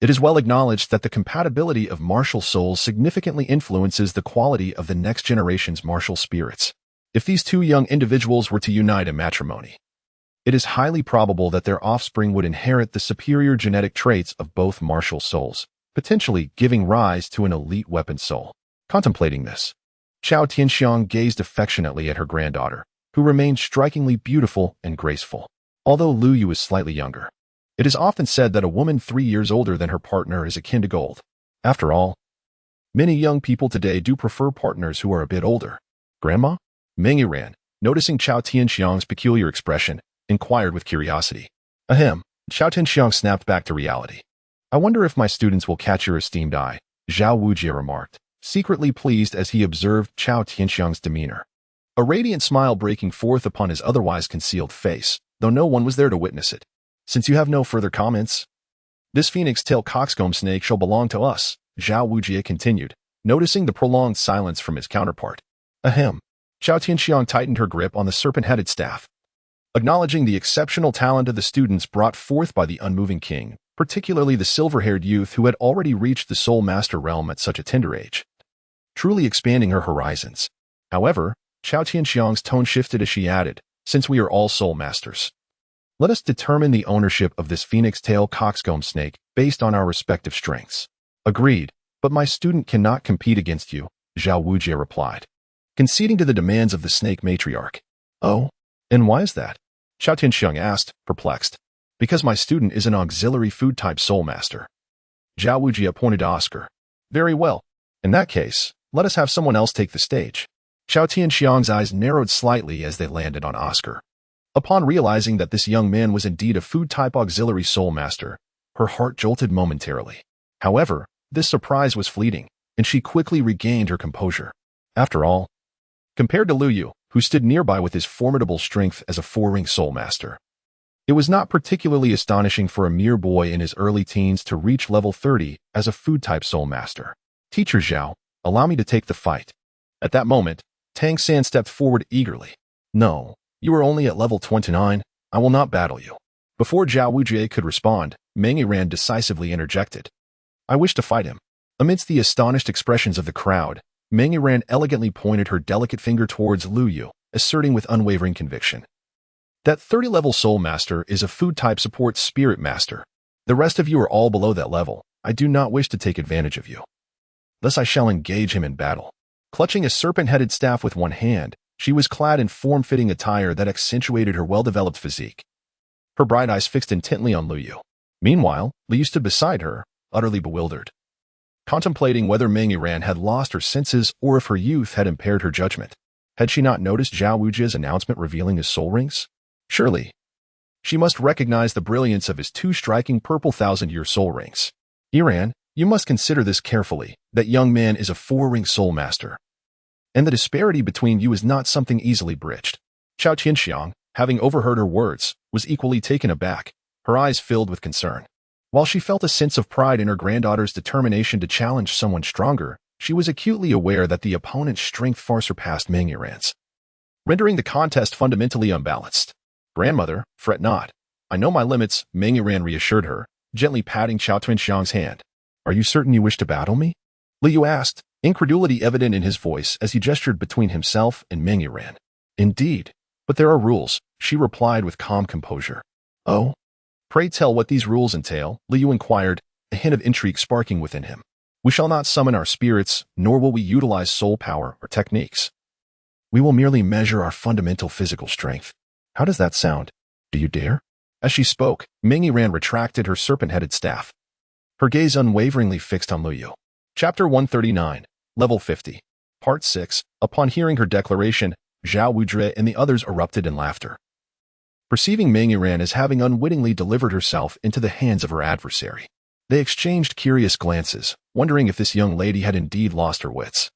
It is well acknowledged that the compatibility of martial souls significantly influences the quality of the next generation's martial spirits. If these 2 young individuals were to unite in matrimony, it is highly probable that their offspring would inherit the superior genetic traits of both martial souls, potentially giving rise to an elite weapon soul. Contemplating this, Chao Tianxiang gazed affectionately at her granddaughter, who remained strikingly beautiful and graceful. Although Lu Yu is slightly younger, it is often said that a woman 3 years older than her partner is akin to gold. After all, many young people today do prefer partners who are a bit older. Grandma? Meng Yiran, noticing Chao Tianxiang's peculiar expression, inquired with curiosity. Ahem. Chao Tianxiang snapped back to reality. I wonder if my students will catch your esteemed eye, Zhao Wujie remarked, secretly pleased as he observed Chao Tianxiang's demeanor. A radiant smile breaking forth upon his otherwise concealed face, though no one was there to witness it. Since you have no further comments, this phoenix-tail coxcomb snake shall belong to us, Zhao Wujie continued, noticing the prolonged silence from his counterpart. Ahem. Chao Tianxiang tightened her grip on the serpent-headed staff, acknowledging the exceptional talent of the students brought forth by the unmoving king, particularly the silver-haired youth who had already reached the soul master realm at such a tender age, truly expanding her horizons. However, Chao Tianxiang's tone shifted as she added, since we are all soul masters, let us determine the ownership of this phoenix-tail coxcomb snake based on our respective strengths. Agreed, but my student cannot compete against you, Zhao Wujie replied, conceding to the demands of the snake matriarch. Oh, and why is that? Chao Tianxiang asked, perplexed. Because my student is an auxiliary food-type soul master. Zhao Wujie pointed to Oscar. Very well. In that case, let us have someone else take the stage. Chao Tianxiang's eyes narrowed slightly as they landed on Oscar. Upon realizing that this young man was indeed a food-type auxiliary soul master, her heart jolted momentarily. However, this surprise was fleeting, and she quickly regained her composure. After all, compared to Lu Yu, who stood nearby with his formidable strength as a four-ring soul master. It was not particularly astonishing for a mere boy in his early teens to reach level 30 as a food-type soul master. Teacher Zhao, allow me to take the fight. At that moment, Tang San stepped forward eagerly. No, you are only at level 29. I will not battle you. Before Zhao Wujie could respond, Meng Yiran decisively interjected. I wish to fight him. Amidst the astonished expressions of the crowd, Meng Yiran elegantly pointed her delicate finger towards Lu Yu, asserting with unwavering conviction. That 30-level soul master is a food-type support spirit master. The rest of you are all below that level. I do not wish to take advantage of you. Thus I shall engage him in battle. Clutching a serpent-headed staff with one hand, she was clad in form-fitting attire that accentuated her well-developed physique. Her bright eyes fixed intently on Lu Yu. Meanwhile, Lu Yu stood beside her, utterly bewildered, contemplating whether Meng Yiran had lost her senses or if her youth had impaired her judgment. Had she not noticed Zhao Wujie's announcement revealing his soul rings? Surely, she must recognize the brilliance of his two striking purple thousand-year soul rings. Yiran, you must consider this carefully. That young man is a four-ring soul master, and the disparity between you is not something easily bridged. Chao Tianxiang, having overheard her words, was equally taken aback, her eyes filled with concern. While she felt a sense of pride in her granddaughter's determination to challenge someone stronger, she was acutely aware that the opponent's strength far surpassed Meng Yiran's, rendering the contest fundamentally unbalanced. Grandmother, fret not. I know my limits, Meng Yiran reassured her, gently patting Chao Tianxiang's hand. Are you certain you wish to battle me? Lu Yu asked, incredulity evident in his voice as he gestured between himself and Meng Yiran. Indeed, but there are rules, she replied with calm composure. Oh? Pray tell what these rules entail, Lu Yu inquired, a hint of intrigue sparking within him. We shall not summon our spirits, nor will we utilize soul power or techniques. We will merely measure our fundamental physical strength. How does that sound? Do you dare? As she spoke, Meng Yiran retracted her serpent-headed staff, her gaze unwaveringly fixed on Lu Yu. Chapter 139, Level 50. Part 6. Upon hearing her declaration, Zhao Wujie and the others erupted in laughter. Perceiving Meng Yiran as having unwittingly delivered herself into the hands of her adversary, they exchanged curious glances, wondering if this young lady had indeed lost her wits.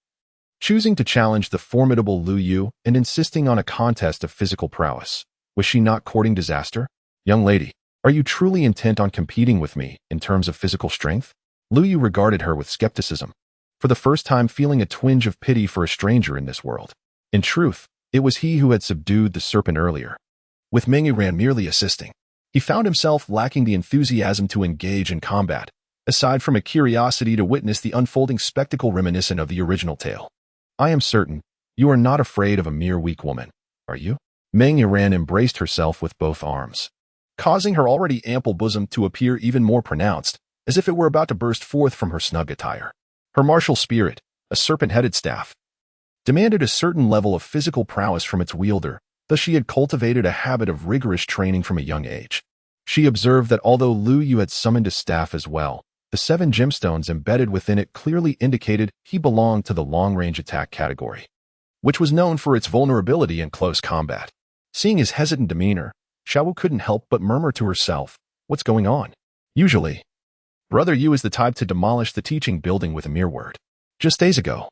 Choosing to challenge the formidable Lu Yu and insisting on a contest of physical prowess, was she not courting disaster? Young lady, are you truly intent on competing with me in terms of physical strength? Lu Yu regarded her with skepticism, for the first time feeling a twinge of pity for a stranger in this world. In truth, it was he who had subdued the serpent earlier, with Meng Yiran merely assisting. He found himself lacking the enthusiasm to engage in combat, aside from a curiosity to witness the unfolding spectacle reminiscent of the original tale. I am certain you are not afraid of a mere weak woman, are you? Meng Yiran embraced herself with both arms, causing her already ample bosom to appear even more pronounced, as if it were about to burst forth from her snug attire. Her martial spirit, a serpent-headed staff, demanded a certain level of physical prowess from its wielder, thus she had cultivated a habit of rigorous training from a young age. She observed that although Lu Yu had summoned a staff as well, the 7 gemstones embedded within it clearly indicated he belonged to the long-range attack category, which was known for its vulnerability in close combat. Seeing his hesitant demeanor, Xiaowu couldn't help but murmur to herself, what's going on? Usually, Brother Yu is the type to demolish the teaching building with a mere word. Just days ago,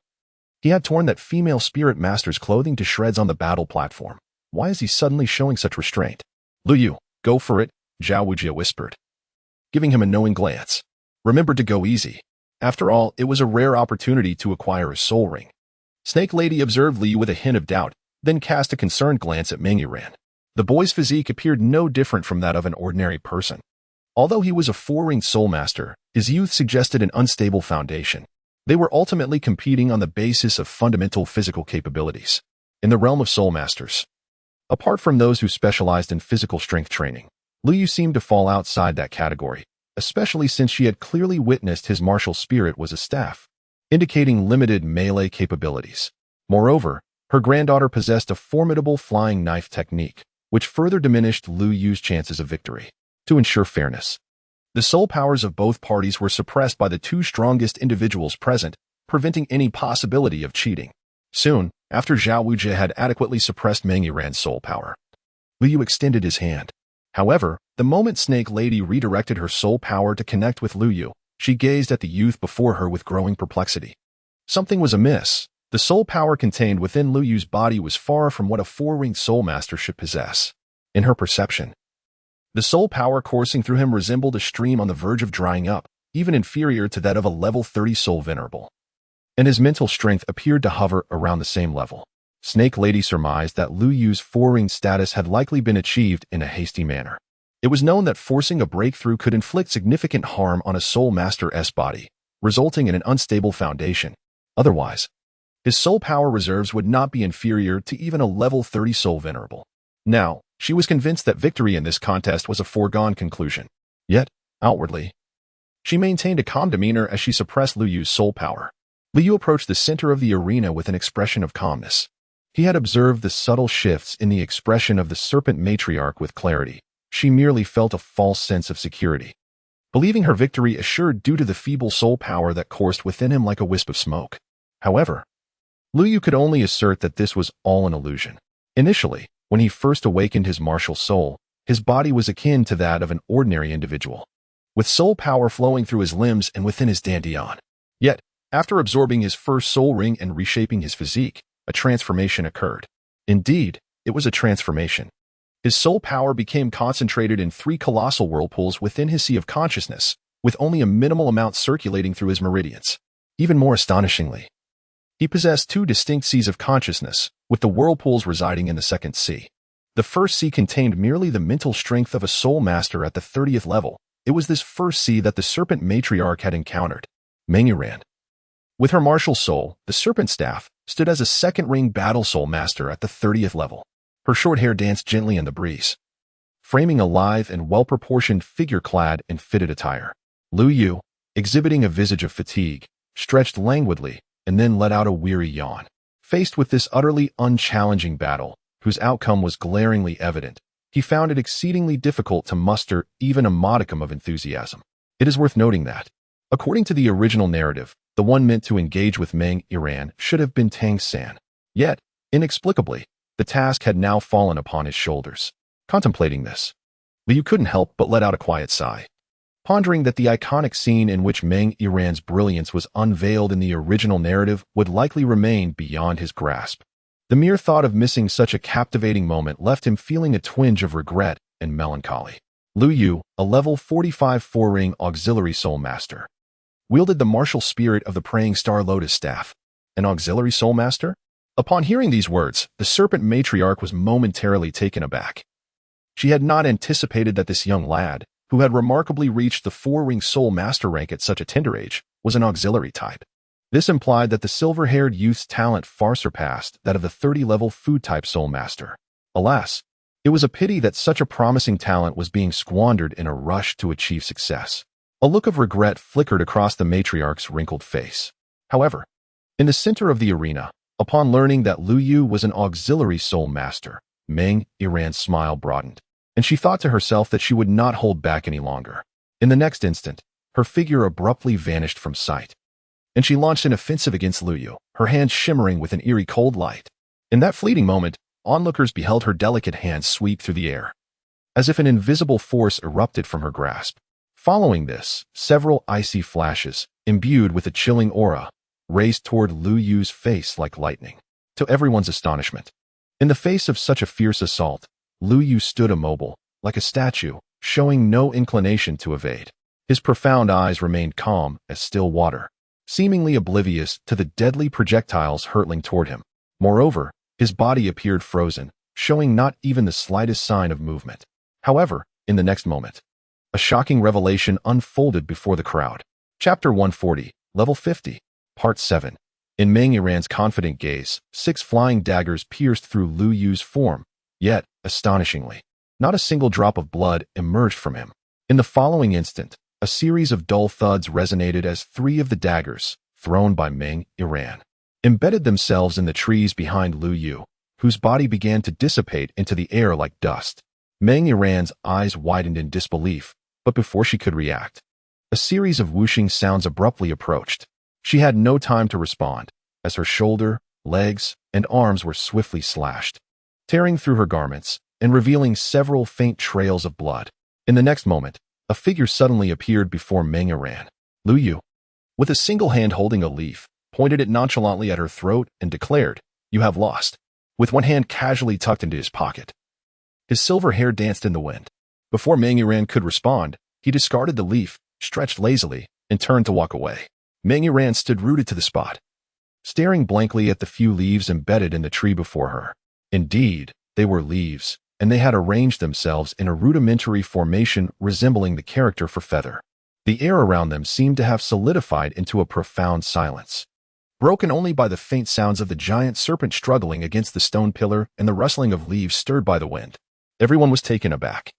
he had torn that female spirit master's clothing to shreds on the battle platform. Why is he suddenly showing such restraint? Lu Yu, go for it, Zhao Wujie whispered, giving him a knowing glance. Remember to go easy. After all, it was a rare opportunity to acquire a soul ring. Snake Lady observed Lu Yu with a hint of doubt, then cast a concerned glance at Meng Yiran. The boy's physique appeared no different from that of an ordinary person. Although he was a 4-ring soul master, his youth suggested an unstable foundation. They were ultimately competing on the basis of fundamental physical capabilities. In the realm of soul masters, apart from those who specialized in physical strength training, Lu Yu seemed to fall outside that category, especially since she had clearly witnessed his martial spirit was a staff, indicating limited melee capabilities. Moreover, her granddaughter possessed a formidable flying knife technique, which further diminished Lu Yu's chances of victory. To ensure fairness, the soul powers of both parties were suppressed by the 2 strongest individuals present, preventing any possibility of cheating. Soon, after Zhao Wujie had adequately suppressed Meng Yiran's soul power, Lu Yu extended his hand. However, the moment Snake Lady redirected her soul power to connect with Lu Yu, she gazed at the youth before her with growing perplexity. Something was amiss. The soul power contained within Lu Yu's body was far from what a four-winged soul master should possess. In her perception, the soul power coursing through him resembled a stream on the verge of drying up, even inferior to that of a level 30 soul venerable. And his mental strength appeared to hover around the same level. Snake Lady surmised that Lu Yu's four-winged status had likely been achieved in a hasty manner. It was known that forcing a breakthrough could inflict significant harm on a soul master's body, resulting in an unstable foundation. Otherwise, his soul power reserves would not be inferior to even a level 30 soul venerable. Now, she was convinced that victory in this contest was a foregone conclusion. Yet, outwardly, she maintained a calm demeanor as she suppressed Lu Yu's soul power. Lu Yu approached the center of the arena with an expression of calmness. He had observed the subtle shifts in the expression of the serpent matriarch with clarity. She merely felt a false sense of security, believing her victory assured due to the feeble soul power that coursed within him like a wisp of smoke. However, Lu Yu could only assert that this was all an illusion. Initially, when he first awakened his martial soul, his body was akin to that of an ordinary individual, with soul power flowing through his limbs and within his dantian. Yet, after absorbing his first soul ring and reshaping his physique, a transformation occurred. Indeed, it was a transformation. His soul power became concentrated in 3 colossal whirlpools within his sea of consciousness, with only a minimal amount circulating through his meridians. Even more astonishingly, he possessed 2 distinct seas of consciousness, with the whirlpools residing in the second sea. The first sea contained merely the mental strength of a soul master at the 30th level. It was this first sea that the serpent matriarch had encountered. Meng Yiran, with her martial soul, the serpent staff, stood as a second-ring battle soul master at the 30th level. Her short hair danced gently in the breeze, framing a lithe and well-proportioned figure clad in fitted attire. Lu Yu, exhibiting a visage of fatigue, stretched languidly and then let out a weary yawn. Faced with this utterly unchallenging battle, whose outcome was glaringly evident, he found it exceedingly difficult to muster even a modicum of enthusiasm. It is worth noting that, according to the original narrative, the one meant to engage with Meng Yiran should have been Tang San. Yet, inexplicably, the task had now fallen upon his shoulders. Contemplating this, Lu Yu couldn't help but let out a quiet sigh, pondering that the iconic scene in which Meng Yiran's brilliance was unveiled in the original narrative would likely remain beyond his grasp. The mere thought of missing such a captivating moment left him feeling a twinge of regret and melancholy. Lu Yu, a level 45 four-ring auxiliary soul master, wielded the martial spirit of the praying star lotus staff. An auxiliary soul master? Upon hearing these words, the serpent matriarch was momentarily taken aback. She had not anticipated that this young lad, who had remarkably reached the four-ring soul master rank at such a tender age, was an auxiliary type. This implied that the silver-haired youth's talent far surpassed that of the 30-level food-type soul master. Alas, it was a pity that such a promising talent was being squandered in a rush to achieve success. A look of regret flickered across the matriarch's wrinkled face. However, in the center of the arena, upon learning that Lu Yu was an auxiliary soul master, Meng Yiran's smile broadened, and she thought to herself that she would not hold back any longer. In the next instant, her figure abruptly vanished from sight, and she launched an offensive against Lu Yu, her hands shimmering with an eerie cold light. In that fleeting moment, onlookers beheld her delicate hands sweep through the air, as if an invisible force erupted from her grasp. Following this, several icy flashes, imbued with a chilling aura, raced toward Lu Yu's face like lightning. To everyone's astonishment, in the face of such a fierce assault, Lu Yu stood immobile, like a statue, showing no inclination to evade. His profound eyes remained calm as still water, seemingly oblivious to the deadly projectiles hurtling toward him. Moreover, his body appeared frozen, showing not even the slightest sign of movement. However, in the next moment, a shocking revelation unfolded before the crowd. Chapter 140, Level 50, Part 7. In Meng Yiran's confident gaze, 6 flying daggers pierced through Lu Yu's form, yet, astonishingly, not a single drop of blood emerged from him. In the following instant, a series of dull thuds resonated as 3 of the daggers, thrown by Meng Yiran, embedded themselves in the trees behind Lu Yu, whose body began to dissipate into the air like dust. Meng Yiran's eyes widened in disbelief, but before she could react, a series of whooshing sounds abruptly approached. She had no time to respond, as her shoulder, legs, and arms were swiftly slashed, tearing through her garments and revealing several faint trails of blood. In the next moment, a figure suddenly appeared before Meng Yiran. Lu Yu, with a single hand holding a leaf, pointed it nonchalantly at her throat, and declared, "You have lost," with one hand casually tucked into his pocket. His silver hair danced in the wind. Before Meng Yiran could respond, he discarded the leaf, stretched lazily, and turned to walk away. Meng Yiran stood rooted to the spot, staring blankly at the few leaves embedded in the tree before her. Indeed, they were leaves, and they had arranged themselves in a rudimentary formation resembling the character for feather. The air around them seemed to have solidified into a profound silence, broken only by the faint sounds of the giant serpent struggling against the stone pillar and the rustling of leaves stirred by the wind. Everyone was taken aback,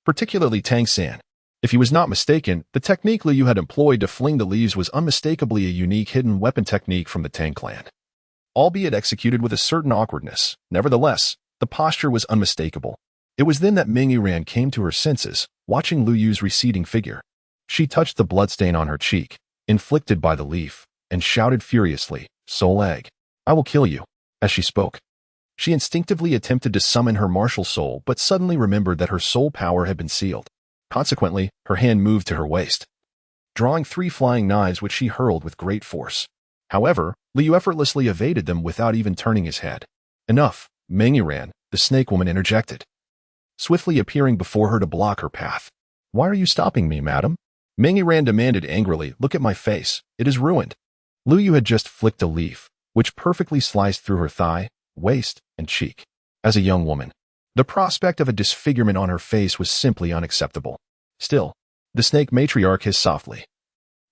particularly Tang San. If he was not mistaken, the technique Liu Yu had employed to fling the leaves was unmistakably a unique hidden weapon technique from the Tang clan, albeit executed with a certain awkwardness. Nevertheless, the posture was unmistakable. It was then that Meng Yiran came to her senses, watching Liu Yu's receding figure. She touched the bloodstain on her cheek, inflicted by the leaf, and shouted furiously, "Soul Egg, I will kill you." As she spoke, she instinctively attempted to summon her martial soul, but suddenly remembered that her soul power had been sealed. Consequently, her hand moved to her waist, drawing 3 flying knives which she hurled with great force. However, Liu effortlessly evaded them without even turning his head. "Enough," Meng Yiran, the snake woman, interjected, swiftly appearing before her to block her path. "Why are you stopping me, madam?" Meng Yiran demanded angrily. "Look at my face. It is ruined." Liu Yu had just flicked a leaf, which perfectly sliced through her thigh, waist, and cheek. As a young woman, the prospect of a disfigurement on her face was simply unacceptable. Still, the snake matriarch hissed softly,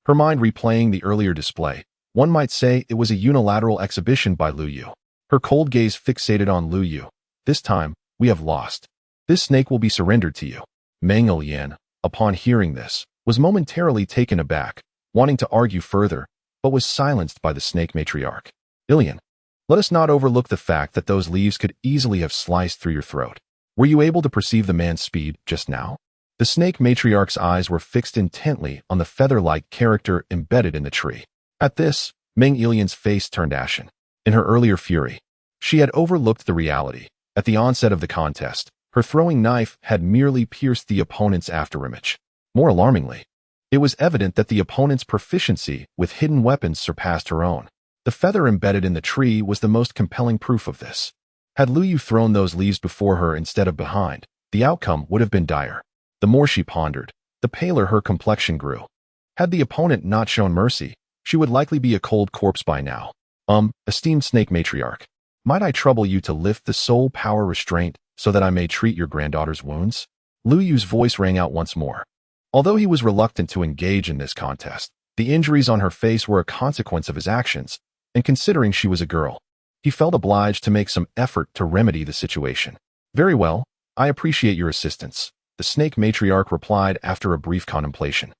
her mind replaying the earlier display. One might say it was a unilateral exhibition by Liu Yu. Her cold gaze fixated on Liu Yu. "This time, we have lost. This snake will be surrendered to you." Meng Yiran, upon hearing this, was momentarily taken aback, wanting to argue further, but was silenced by the snake matriarch. "Ilian, let us not overlook the fact that those leaves could easily have sliced through your throat. Were you able to perceive the man's speed just now?" The snake matriarch's eyes were fixed intently on the feather-like character embedded in the tree. At this, Meng Ilian's face turned ashen. In her earlier fury, she had overlooked the reality. At the onset of the contest, her throwing knife had merely pierced the opponent's afterimage. More alarmingly, it was evident that the opponent's proficiency with hidden weapons surpassed her own. The feather embedded in the tree was the most compelling proof of this. Had Liu Yu thrown those leaves before her instead of behind, the outcome would have been dire. The more she pondered, the paler her complexion grew. Had the opponent not shown mercy, she would likely be a cold corpse by now. Esteemed snake matriarch, might I trouble you to lift the soul power restraint so that I may treat your granddaughter's wounds?" Liu Yu's voice rang out once more. Although he was reluctant to engage in this contest, the injuries on her face were a consequence of his actions, and considering she was a girl, he felt obliged to make some effort to remedy the situation. "Very well, I appreciate your assistance," the snake matriarch replied after a brief contemplation,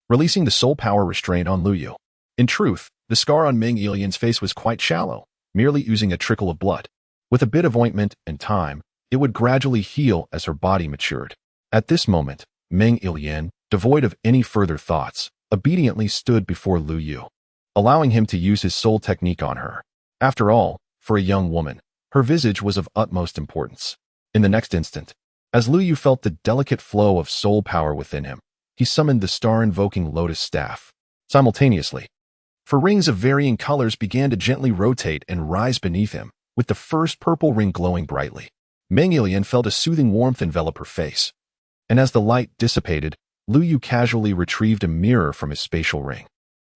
releasing the soul power restraint on Liu Yu. In truth, the scar on Meng Ilian's face was quite shallow, merely oozing a trickle of blood. With a bit of ointment and time, it would gradually heal as her body matured. At this moment, Meng Ilian, devoid of any further thoughts, obediently stood before Liu Yu, allowing him to use his soul technique on her. After all, for a young woman, her visage was of utmost importance. In the next instant, as Liu Yu felt the delicate flow of soul power within him, he summoned the star-invoking lotus staff. Simultaneously, for rings of varying colors began to gently rotate and rise beneath him, with the first purple ring glowing brightly. Meng Ilian felt a soothing warmth envelop her face, and as the light dissipated, Liu Yu casually retrieved a mirror from his spatial ring.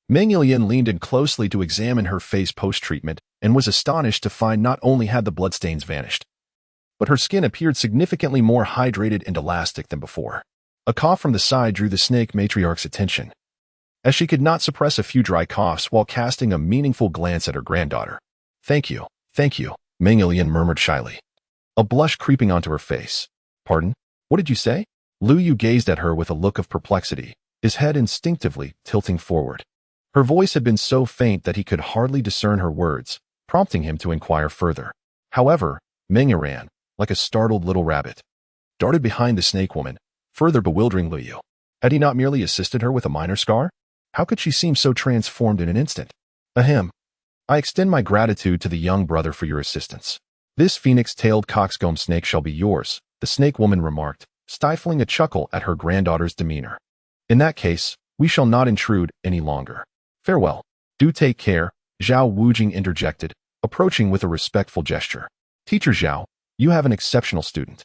Meng Ilian leaned in closely to examine her face post-treatment and was astonished to find not only had the bloodstains vanished, but her skin appeared significantly more hydrated and elastic than before. A cough from the side drew the snake matriarch's attention, as she could not suppress a few dry coughs while casting a meaningful glance at her granddaughter. Thank you, Meng Ilian murmured shyly, a blush creeping onto her face. "Pardon? What did you say?" Liu Yu gazed at her with a look of perplexity, his head instinctively tilting forward. Her voice had been so faint that he could hardly discern her words, prompting him to inquire further. However, Meng Yiran, like a startled little rabbit, darted behind the snake woman, further bewildering Liu Yu. Had he not merely assisted her with a minor scar? How could she seem so transformed in an instant? Ahem. I extend my gratitude to the young brother for your assistance. This phoenix-tailed coxcomb snake shall be yours, the snake woman remarked, stifling a chuckle at her granddaughter's demeanor. In that case, we shall not intrude any longer. Farewell. Do take care, Zhao Wujing interjected, approaching with a respectful gesture. Teacher Zhao, you have an exceptional student.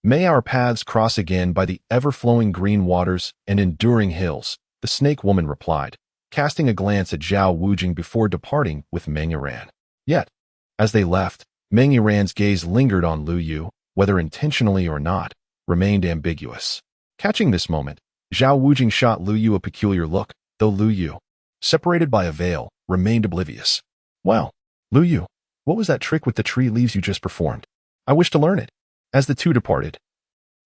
May our paths cross again by the ever-flowing green waters and enduring hills, the snake woman replied, casting a glance at Zhao Wujing before departing with Meng Yiran. Yet, as they left, Meng Yiran's gaze lingered on Lu Yu, whether intentionally or not, remained ambiguous. Catching this moment, Zhao Wujing shot Lu Yu a peculiar look, though Lu Yu, separated by a veil, remained oblivious. Well, Lu Yu, what was that trick with the tree leaves you just performed? I wish to learn it. As the two departed,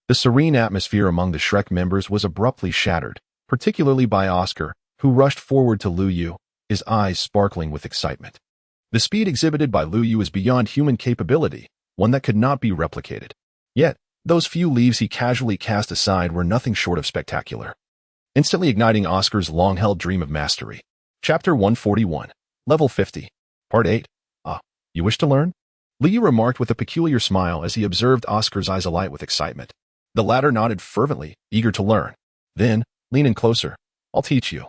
the serene atmosphere among the Shrek members was abruptly shattered, particularly by Oscar, who rushed forward to Lu Yu, his eyes sparkling with excitement. The speed exhibited by Lu Yu is beyond human capability, one that could not be replicated. Yet, those few leaves he casually cast aside were nothing short of spectacular, instantly igniting Oscar's long-held dream of mastery. Chapter 141, Level 50, Part 8. Ah, you wish to learn? Lu Yu remarked with a peculiar smile as he observed Oscar's eyes alight with excitement. The latter nodded fervently, eager to learn. Then, leaning closer, I'll teach you,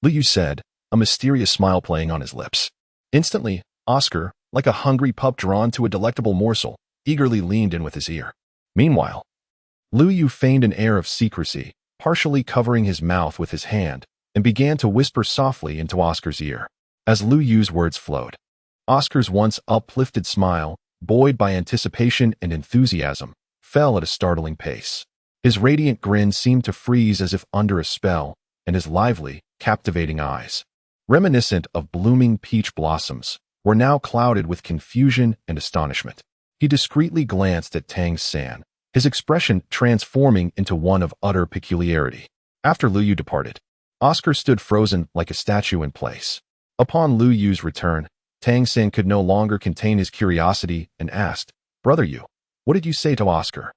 Lu Yu said, a mysterious smile playing on his lips. Instantly, Oscar, like a hungry pup drawn to a delectable morsel, eagerly leaned in with his ear. Meanwhile, Lu Yu feigned an air of secrecy, partially covering his mouth with his hand, and began to whisper softly into Oscar's ear. As Lu Yu's words flowed, Oscar's once uplifted smile, buoyed by anticipation and enthusiasm, fell at a startling pace. His radiant grin seemed to freeze as if under a spell, and his lively, captivating eyes, reminiscent of blooming peach blossoms, were now clouded with confusion and astonishment. He discreetly glanced at Tang San, his expression transforming into one of utter peculiarity. After Lu Yu departed, Oscar stood frozen like a statue in place. Upon Lu Yu's return, Tang San could no longer contain his curiosity and asked, Brother Yu, what did you say to Oscar?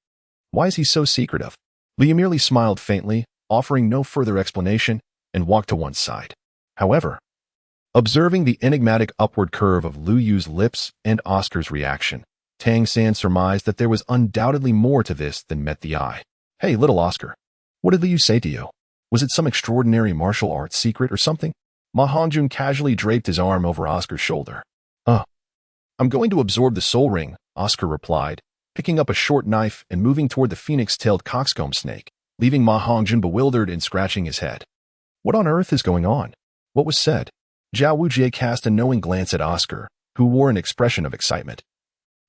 Why is he so secretive? Lu Yu merely smiled faintly, offering no further explanation, and walked to one side. However, observing the enigmatic upward curve of Lu Yu's lips and Oscar's reaction, Tang San surmised that there was undoubtedly more to this than met the eye. Hey, little Oscar, what did Lu Yu say to you? Was it some extraordinary martial arts secret or something? Ma Hongjun casually draped his arm over Oscar's shoulder. I'm going to absorb the soul ring, Oscar replied, picking up a short knife and moving toward the phoenix-tailed coxcomb snake, leaving Ma Hongjun bewildered and scratching his head. What on earth is going on? What was said? Zhao Wujie cast a knowing glance at Oscar, who wore an expression of excitement,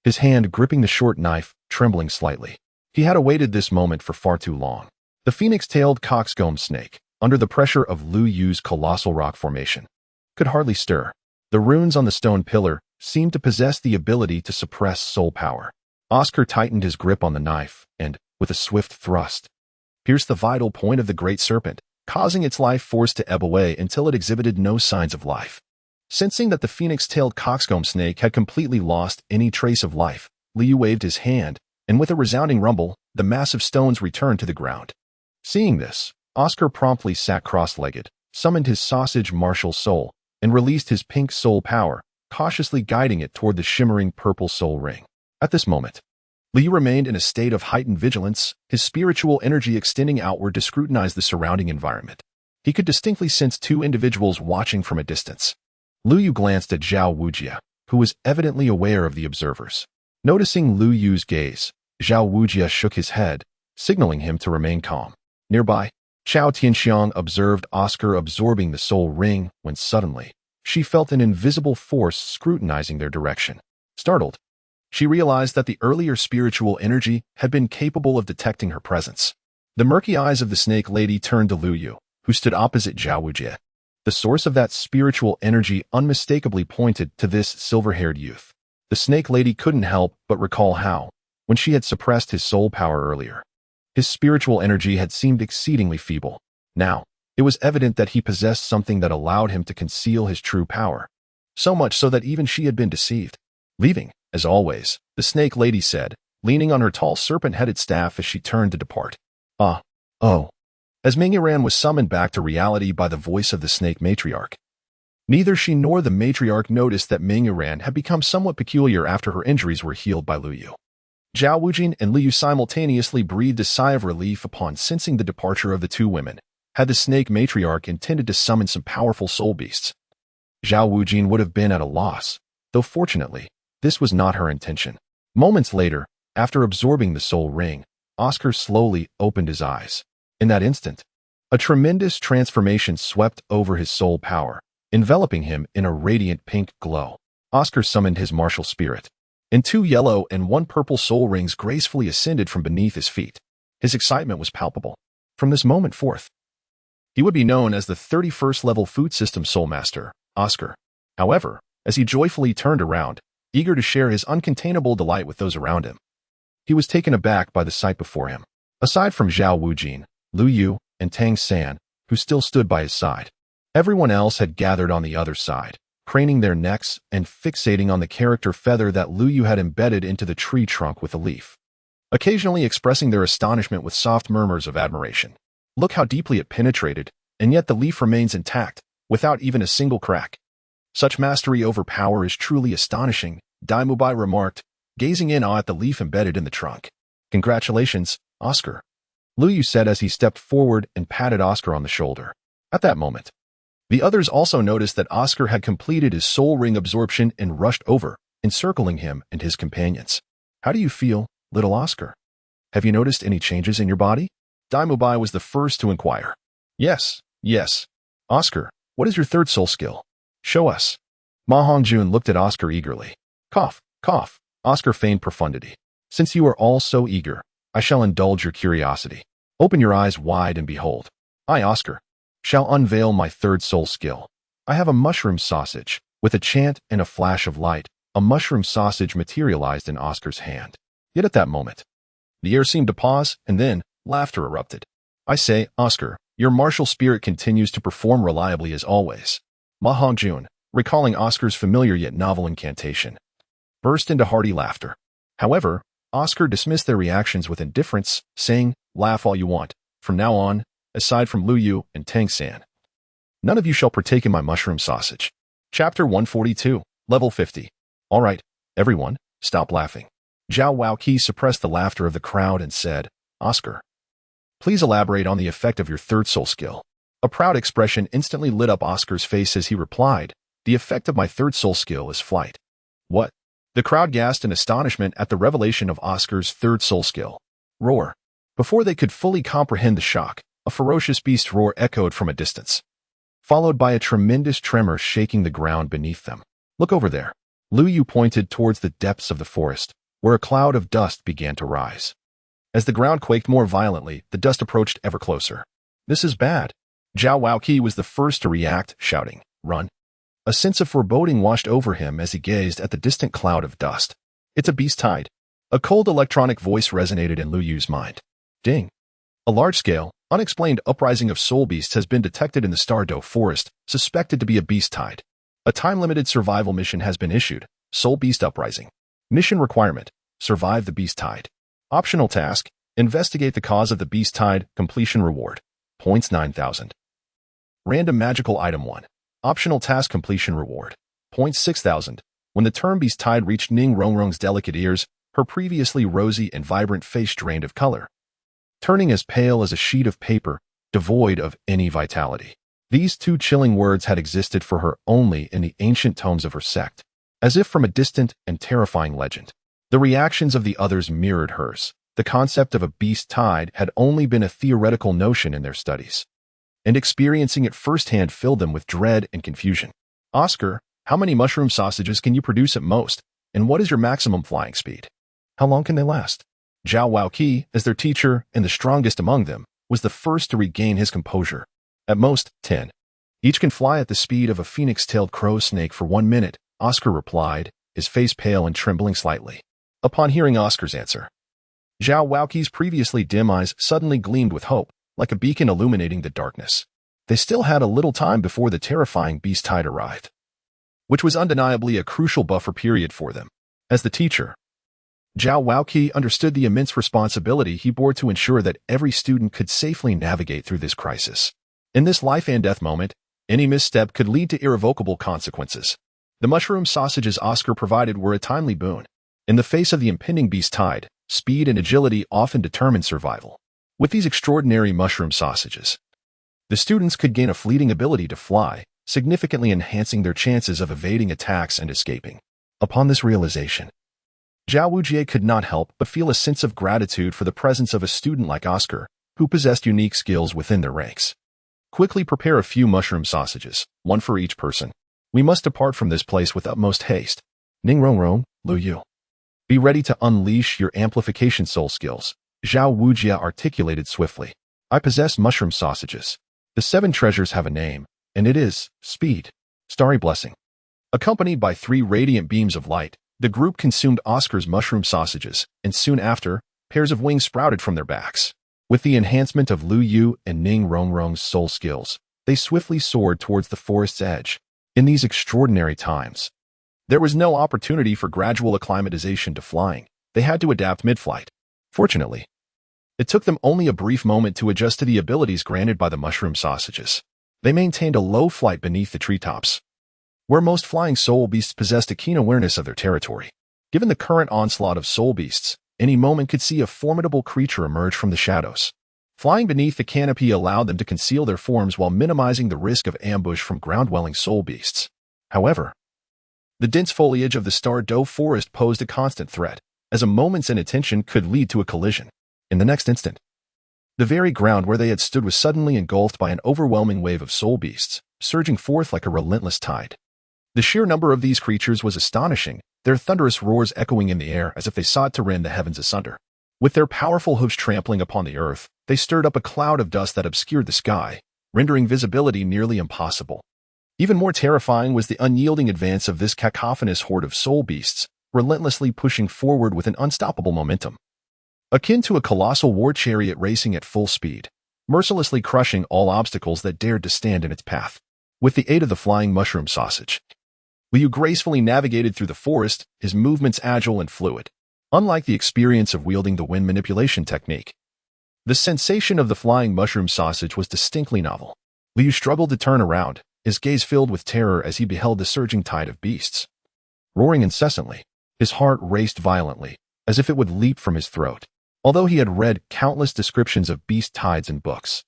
his hand gripping the short knife, trembling slightly. He had awaited this moment for far too long. The phoenix-tailed coxcomb snake, under the pressure of Lu Yu's colossal rock formation, could hardly stir. The runes on the stone pillar seemed to possess the ability to suppress soul power. Oscar tightened his grip on the knife and, with a swift thrust, pierced the vital point of the great serpent, causing its life force to ebb away until it exhibited no signs of life. Sensing that the phoenix-tailed coxcomb snake had completely lost any trace of life, Lu Yu waved his hand, and with a resounding rumble, the massive stones returned to the ground. Seeing this, Oscar promptly sat cross-legged, summoned his sausage martial soul, and released his pink soul power, cautiously guiding it toward the shimmering purple soul ring. At this moment, Lu Yu remained in a state of heightened vigilance, his spiritual energy extending outward to scrutinize the surrounding environment. He could distinctly sense two individuals watching from a distance. Lu Yu glanced at Zhao Wujie, who was evidently aware of the observers. Noticing Lu Yu's gaze, Zhao Wujie shook his head, signaling him to remain calm. Nearby, Chao Tianxiang observed Oscar absorbing the soul ring when suddenly, she felt an invisible force scrutinizing their direction. Startled, she realized that the earlier spiritual energy had been capable of detecting her presence. The murky eyes of the snake lady turned to Lu Yu, who stood opposite Zhao Wujie. The source of that spiritual energy unmistakably pointed to this silver-haired youth. The snake lady couldn't help but recall how, when she had suppressed his soul power earlier, his spiritual energy had seemed exceedingly feeble. Now, it was evident that he possessed something that allowed him to conceal his true power. So much so that even she had been deceived. Leaving, as always, the snake lady said, leaning on her tall serpent-headed staff as she turned to depart. As Meng Yiran was summoned back to reality by the voice of the snake matriarch. Neither she nor the matriarch noticed that Meng Yiran had become somewhat peculiar after her injuries were healed by Lu Yu. Zhao Wujing and Lu Yu simultaneously breathed a sigh of relief upon sensing the departure of the two women. Had the snake matriarch intended to summon some powerful soul beasts? Zhao Wujin would have been at a loss, though fortunately, this was not her intention. Moments later, after absorbing the soul ring, Oscar slowly opened his eyes. In that instant, a tremendous transformation swept over his soul power, enveloping him in a radiant pink glow. Oscar summoned his martial spirit, and 2 yellow and 1 purple soul rings gracefully ascended from beneath his feet. His excitement was palpable. From this moment forth, he would be known as the 31st level Food System Soul Master, Oscar. However, as he joyfully turned around, eager to share his uncontainable delight with those around him, he was taken aback by the sight before him. Aside from Zhao Wujin, Lu Yu, and Tang San, who still stood by his side, everyone else had gathered on the other side, craning their necks and fixating on the character feather that Lu Yu had embedded into the tree trunk with a leaf, occasionally expressing their astonishment with soft murmurs of admiration. Look how deeply it penetrated, and yet the leaf remains intact, without even a single crack. Such mastery over power is truly astonishing, Dai Mubai remarked, gazing in awe at the leaf embedded in the trunk. Congratulations, Oscar, Lu Yu said as he stepped forward and patted Oscar on the shoulder. At that moment, the others also noticed that Oscar had completed his soul ring absorption and rushed over, encircling him and his companions. How do you feel, little Oscar? Have you noticed any changes in your body? Dai Mubai was the first to inquire. Yes. Oscar, what is your 3rd soul skill? Show us. Ma Hongjun looked at Oscar eagerly. Cough. Oscar feigned profundity. Since you are all so eager, I shall indulge your curiosity. Open your eyes wide and behold. I, Oscar, shall unveil my 3rd soul skill. I have a mushroom sausage. With a chant and a flash of light, a mushroom sausage materialized in Oscar's hand. Yet at that moment, the air seemed to pause, and then laughter erupted. I say, Oscar, your martial spirit continues to perform reliably as always. Ma Hongjun, recalling Oscar's familiar yet novel incantation, burst into hearty laughter. However, Oscar dismissed their reactions with indifference, saying, laugh all you want. From now on, aside from Lu Yu and Tang San, none of you shall partake in my mushroom sausage. Chapter 142, Level 50. All right, everyone, stop laughing. Zhao Waoqi suppressed the laughter of the crowd and said, Oscar, please elaborate on the effect of your 3rd soul skill. A proud expression instantly lit up Oscar's face as he replied, the effect of my 3rd soul skill is flight. What? The crowd gasped in astonishment at the revelation of Oscar's 3rd soul skill. Roar. Before they could fully comprehend the shock, a ferocious beast roar echoed from a distance, followed by a tremendous tremor shaking the ground beneath them. Look over there. Lu Yu pointed towards the depths of the forest, where a cloud of dust began to rise. As the ground quaked more violently, the dust approached ever closer. This is bad. Zhao Waoqi was the first to react, shouting, run. A sense of foreboding washed over him as he gazed at the distant cloud of dust. It's a beast tide. A cold electronic voice resonated in Lu Yu's mind. Ding. A large-scale, unexplained uprising of soul beasts has been detected in the Stardow Forest, suspected to be a beast tide. A time-limited survival mission has been issued. Soul Beast Uprising. Mission requirement: survive the beast tide. Optional task: investigate the cause of the beast tide. Completion reward: points 9,000. Random magical item 1. Optional task completion reward: points 6,000. When the term beast tide reached Ning Rongrong's delicate ears, her previously rosy and vibrant face drained of color, turning as pale as a sheet of paper, devoid of any vitality. These 2 chilling words had existed for her only in the ancient tomes of her sect, as if from a distant and terrifying legend. The reactions of the others mirrored hers. The concept of a beast tide had only been a theoretical notion in their studies, and experiencing it firsthand filled them with dread and confusion. Oscar, how many mushroom sausages can you produce at most, and what is your maximum flying speed? How long can they last? Zhao Waoqi, as their teacher and the strongest among them, was the first to regain his composure. At most, 10. Each can fly at the speed of a phoenix-tailed crow snake for 1 minute, Oscar replied, his face pale and trembling slightly. Upon hearing Oscar's answer, Zhao Waoqi's previously dim eyes suddenly gleamed with hope, like a beacon illuminating the darkness. They still had a little time before the terrifying beast tide arrived, which was undeniably a crucial buffer period for them. As the teacher, Zhao Waoqi understood the immense responsibility he bore to ensure that every student could safely navigate through this crisis. In this life and death moment, any misstep could lead to irrevocable consequences. The mushroom sausages Oscar provided were a timely boon. In the face of the impending beast tide, speed and agility often determined survival. With these extraordinary mushroom sausages, the students could gain a fleeting ability to fly, significantly enhancing their chances of evading attacks and escaping. Upon this realization, Zhao Wujie could not help but feel a sense of gratitude for the presence of a student like Oscar, who possessed unique skills within their ranks. Quickly prepare a few mushroom sausages, one for each person. We must depart from this place with utmost haste. Ning Rongrong, Lu Yu. Be ready to unleash your amplification soul skills, Zhao Wujie articulated swiftly. I possess mushroom sausages. The 7 treasures have a name, and it is Speed, Starry Blessing. Accompanied by 3 radiant beams of light, the group consumed Oscar's mushroom sausages, and soon after, pairs of wings sprouted from their backs. With the enhancement of Lu Yu and Ning Rongrong's soul skills, they swiftly soared towards the forest's edge. In these extraordinary times, there was no opportunity for gradual acclimatization to flying. They had to adapt mid-flight. Fortunately, it took them only a brief moment to adjust to the abilities granted by the mushroom sausages. They maintained a low flight beneath the treetops, where most flying soul beasts possessed a keen awareness of their territory. Given the current onslaught of soul beasts, any moment could see a formidable creature emerge from the shadows. Flying beneath the canopy allowed them to conceal their forms while minimizing the risk of ambush from ground-dwelling soul beasts. However, the dense foliage of the Star Doe forest posed a constant threat, as a moment's inattention could lead to a collision. In the next instant, the very ground where they had stood was suddenly engulfed by an overwhelming wave of soul beasts, surging forth like a relentless tide. The sheer number of these creatures was astonishing, their thunderous roars echoing in the air as if they sought to rend the heavens asunder. With their powerful hooves trampling upon the earth, they stirred up a cloud of dust that obscured the sky, rendering visibility nearly impossible. Even more terrifying was the unyielding advance of this cacophonous horde of soul beasts, relentlessly pushing forward with an unstoppable momentum. Akin to a colossal war chariot racing at full speed, mercilessly crushing all obstacles that dared to stand in its path. With the aid of the flying mushroom sausage, Liu gracefully navigated through the forest, his movements agile and fluid. Unlike the experience of wielding the wind manipulation technique, the sensation of the flying mushroom sausage was distinctly novel. Liu struggled to turn around, his gaze filled with terror as he beheld the surging tide of beasts. Roaring incessantly, his heart raced violently, as if it would leap from his throat. Although he had read countless descriptions of beast tides in books,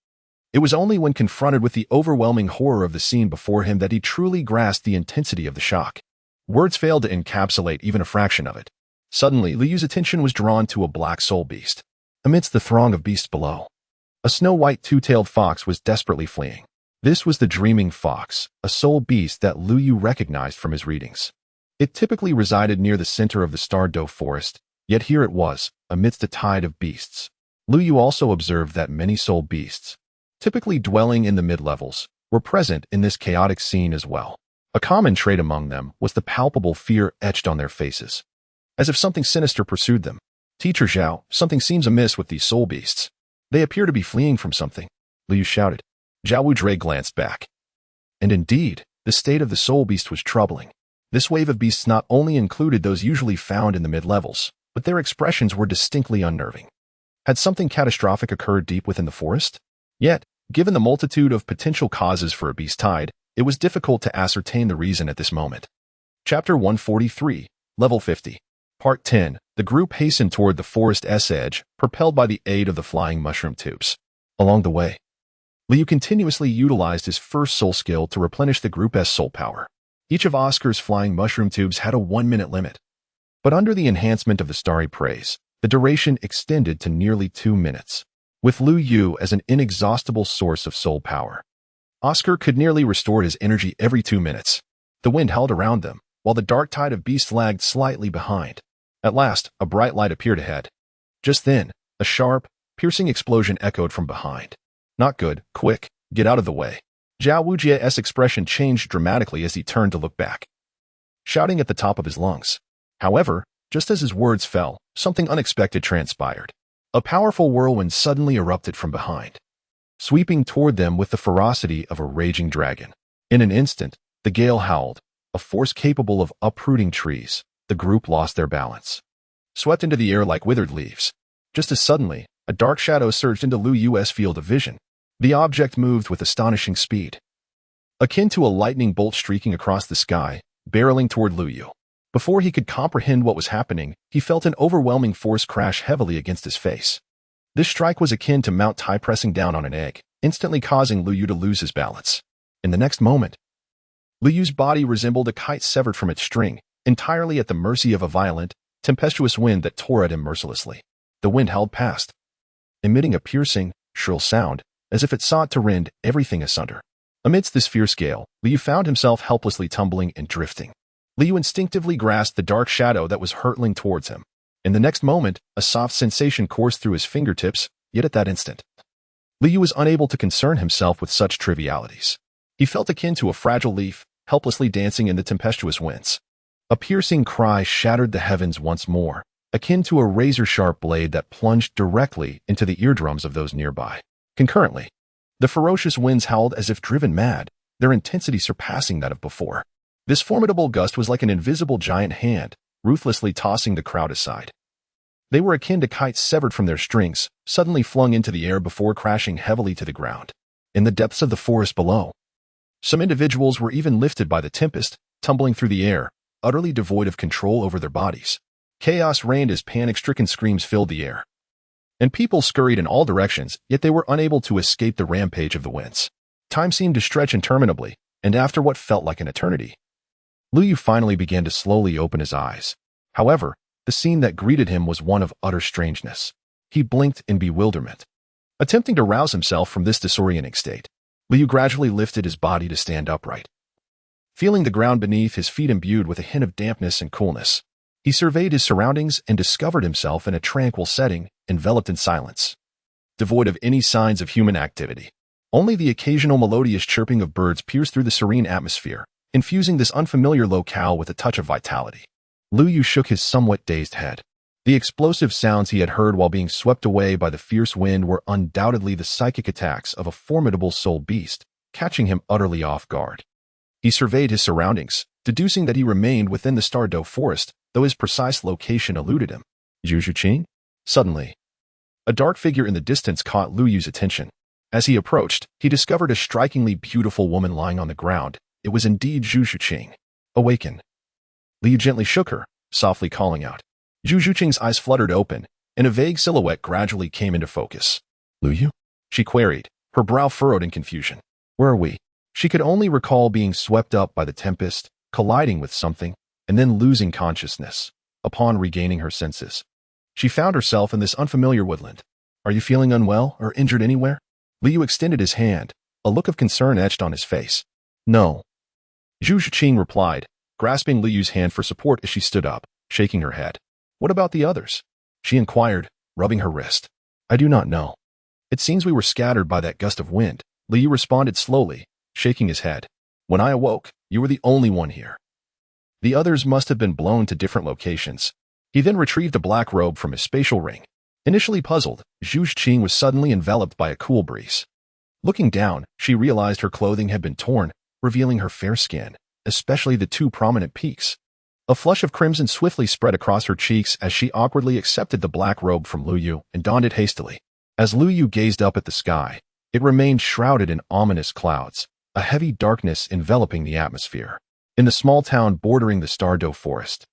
it was only when confronted with the overwhelming horror of the scene before him that he truly grasped the intensity of the shock. Words failed to encapsulate even a fraction of it. Suddenly, Liu's attention was drawn to a black soul beast. Amidst the throng of beasts below, a snow-white two-tailed fox was desperately fleeing. This was the Dreaming Fox, a soul beast that Lu Yu recognized from his readings. It typically resided near the center of the Star Doe forest, yet here it was, amidst a tide of beasts. Lu Yu also observed that many soul beasts, typically dwelling in the mid-levels, were present in this chaotic scene as well. A common trait among them was the palpable fear etched on their faces, as if something sinister pursued them. Teacher Zhao, something seems amiss with these soul beasts. They appear to be fleeing from something, Lu Yu shouted. Zhao Wudrei glanced back. And indeed, the state of the soul beast was troubling. This wave of beasts not only included those usually found in the mid-levels, but their expressions were distinctly unnerving. Had something catastrophic occurred deep within the forest? Yet, given the multitude of potential causes for a beast tide, it was difficult to ascertain the reason at this moment. Chapter 143, Level 50. Part 10. The group hastened toward the forest's edge, propelled by the aid of the flying mushroom tubes. Along the way, Liu continuously utilized his first soul skill to replenish the group's soul power. Each of Oscar's flying mushroom tubes had a 1-minute limit. But under the enhancement of the Starry Praise, the duration extended to nearly 2 minutes. With Lu Yu as an inexhaustible source of soul power, Oscar could nearly restore his energy every 2 minutes. The wind howled around them, while the dark tide of beasts lagged slightly behind. At last, a bright light appeared ahead. Just then, a sharp, piercing explosion echoed from behind. Not good, quick, get out of the way. Zhao Wujie's expression changed dramatically as he turned to look back, shouting at the top of his lungs. However, just as his words fell, something unexpected transpired. A powerful whirlwind suddenly erupted from behind, sweeping toward them with the ferocity of a raging dragon. In an instant, the gale howled, a force capable of uprooting trees. The group lost their balance, swept into the air like withered leaves. Just as suddenly, a dark shadow surged into Lu Yu's field of vision. The object moved with astonishing speed, akin to a lightning bolt streaking across the sky, barreling toward Lu Yu. Before he could comprehend what was happening, he felt an overwhelming force crash heavily against his face. This strike was akin to Mount Tai pressing down on an egg, instantly causing Lu Yu to lose his balance. In the next moment, Liu Yu's body resembled a kite severed from its string, entirely at the mercy of a violent, tempestuous wind that tore at him mercilessly. The wind howled past, emitting a piercing, shrill sound, as if it sought to rend everything asunder. Amidst this fierce gale, Liu Yu found himself helplessly tumbling and drifting. Liu Yu instinctively grasped the dark shadow that was hurtling towards him. In the next moment, a soft sensation coursed through his fingertips, yet at that instant, Liu Yu was unable to concern himself with such trivialities. He felt akin to a fragile leaf, helplessly dancing in the tempestuous winds. A piercing cry shattered the heavens once more, akin to a razor-sharp blade that plunged directly into the eardrums of those nearby. Concurrently, the ferocious winds howled as if driven mad, their intensity surpassing that of before. This formidable gust was like an invisible giant hand, ruthlessly tossing the crowd aside. They were akin to kites severed from their strings, suddenly flung into the air before crashing heavily to the ground. In the depths of the forest below, some individuals were even lifted by the tempest, tumbling through the air, utterly devoid of control over their bodies. Chaos reigned as panic-stricken screams filled the air, and people scurried in all directions, yet they were unable to escape the rampage of the winds. Time seemed to stretch interminably, and after what felt like an eternity, Liu Yu finally began to slowly open his eyes. However, the scene that greeted him was one of utter strangeness. He blinked in bewilderment. Attempting to rouse himself from this disorienting state, Liu Yu gradually lifted his body to stand upright. Feeling the ground beneath his feet imbued with a hint of dampness and coolness, he surveyed his surroundings and discovered himself in a tranquil setting, enveloped in silence, devoid of any signs of human activity. Only the occasional melodious chirping of birds pierced through the serene atmosphere, infusing this unfamiliar locale with a touch of vitality. Liu Yu shook his somewhat dazed head. The explosive sounds he had heard while being swept away by the fierce wind were undoubtedly the psychic attacks of a formidable soul beast, catching him utterly off guard. He surveyed his surroundings, deducing that he remained within the Stardew Forest, though his precise location eluded him. Zhu Xuqing? Suddenly, a dark figure in the distance caught Liu Yu's attention. As he approached, he discovered a strikingly beautiful woman lying on the ground. It was indeed Zhu Xuqing. Awaken. Liu Yu gently shook her, softly calling out. Zhu Xuqing's eyes fluttered open, and a vague silhouette gradually came into focus. Liu Yu? She queried, her brow furrowed in confusion. Where are we? She could only recall being swept up by the tempest, colliding with something, and then losing consciousness. Upon regaining her senses, she found herself in this unfamiliar woodland. Are you feeling unwell or injured anywhere? Liu Yu extended his hand, a look of concern etched on his face. No. Zhu Xuqing replied, grasping Liu Yu's hand for support as she stood up, shaking her head. What about the others? She inquired, rubbing her wrist. I do not know. It seems we were scattered by that gust of wind, Liu Yu responded slowly, shaking his head. When I awoke, you were the only one here. The others must have been blown to different locations. He then retrieved a black robe from his spatial ring. Initially puzzled, Zhu Xuqing was suddenly enveloped by a cool breeze. Looking down, she realized her clothing had been torn, revealing her fair skin, especially the two prominent peaks. A flush of crimson swiftly spread across her cheeks as she awkwardly accepted the black robe from Liu Yu and donned it hastily. As Liu Yu gazed up at the sky, it remained shrouded in ominous clouds, a heavy darkness enveloping the atmosphere. In the small town bordering the Stardew Forest,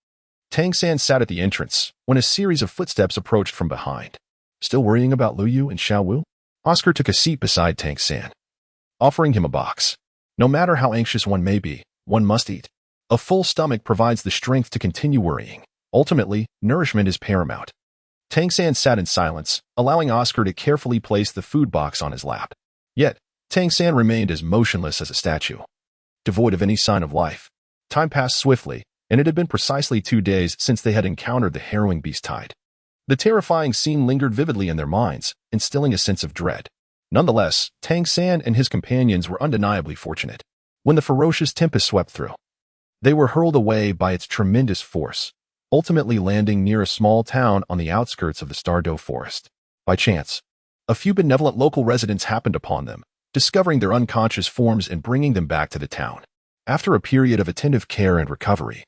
Tang San sat at the entrance when a series of footsteps approached from behind. Still worrying about Liu Yu and Xiao Wu? Oscar took a seat beside Tang San, offering him a box. No matter how anxious one may be, one must eat. A full stomach provides the strength to continue worrying. Ultimately, nourishment is paramount. Tang San sat in silence, allowing Oscar to carefully place the food box on his lap. Yet, Tang San remained as motionless as a statue, devoid of any sign of life. Time passed swiftly, and it had been precisely 2 days since they had encountered the harrowing beast tide. The terrifying scene lingered vividly in their minds, instilling a sense of dread. Nonetheless, Tang San and his companions were undeniably fortunate. When the ferocious tempest swept through, they were hurled away by its tremendous force, ultimately landing near a small town on the outskirts of the Stardew Forest. By chance, a few benevolent local residents happened upon them, discovering their unconscious forms and bringing them back to the town. After a period of attentive care and recovery,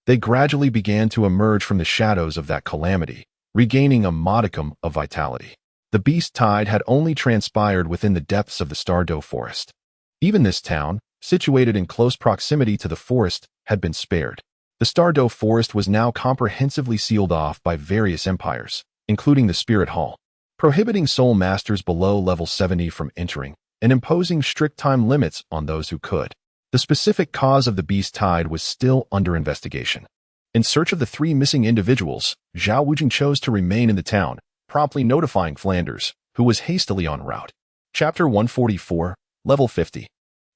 they gradually began to emerge from the shadows of that calamity, regaining a modicum of vitality. The beast tide had only transpired within the depths of the Stardew Forest. Even this town, situated in close proximity to the forest, had been spared. The Stardew Forest was now comprehensively sealed off by various empires, including the Spirit Hall, prohibiting soul masters below level 70 from entering and imposing strict time limits on those who could. The The specific cause of the beast tide was still under investigation. In search of the 3 missing individuals, Zhao Wujing chose to remain in the town, promptly notifying Flanders, who was hastily en route. Chapter 144, Level 50.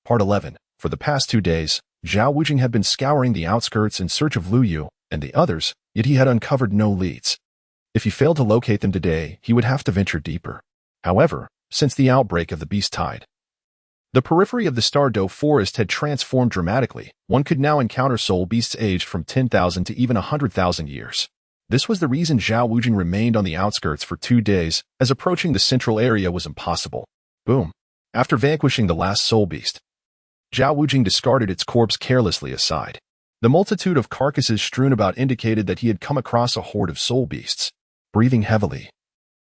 Part 11. For the past 2 days, Zhao Wujing had been scouring the outskirts in search of Lu Yu and the others, yet he had uncovered no leads. If he failed to locate them today, he would have to venture deeper. However, since the outbreak of the beast tide, the periphery of the Stardow forest had transformed dramatically. One could now encounter soul beasts aged from 10,000 to even 100,000 years. This was the reason Zhao Wujing remained on the outskirts for 2 days, as approaching the central area was impossible. Boom. After vanquishing the last soul beast, Zhao Wujing discarded its corpse carelessly aside. The multitude of carcasses strewn about indicated that he had come across a horde of soul beasts. Breathing heavily,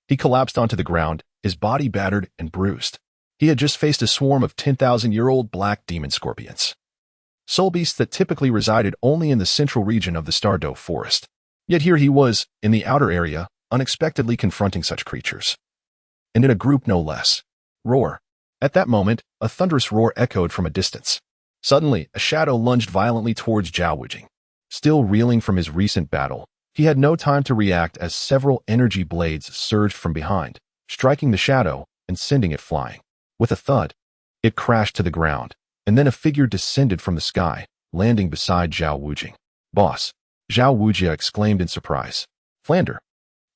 he collapsed onto the ground, his body battered and bruised. He had just faced a swarm of 10,000-year-old black demon scorpions, soul beasts that typically resided only in the central region of the Stardow forest. Yet here he was, in the outer area, unexpectedly confronting such creatures. And in a group no less. Roar. At that moment, a thunderous roar echoed from a distance. Suddenly, a shadow lunged violently towards Zhao Wujing. Still reeling from his recent battle, he had no time to react as several energy blades surged from behind, striking the shadow and sending it flying. With a thud, it crashed to the ground, and then a figure descended from the sky, landing beside Zhao Wujing. "Boss," Zhao Wujia exclaimed in surprise. Flander,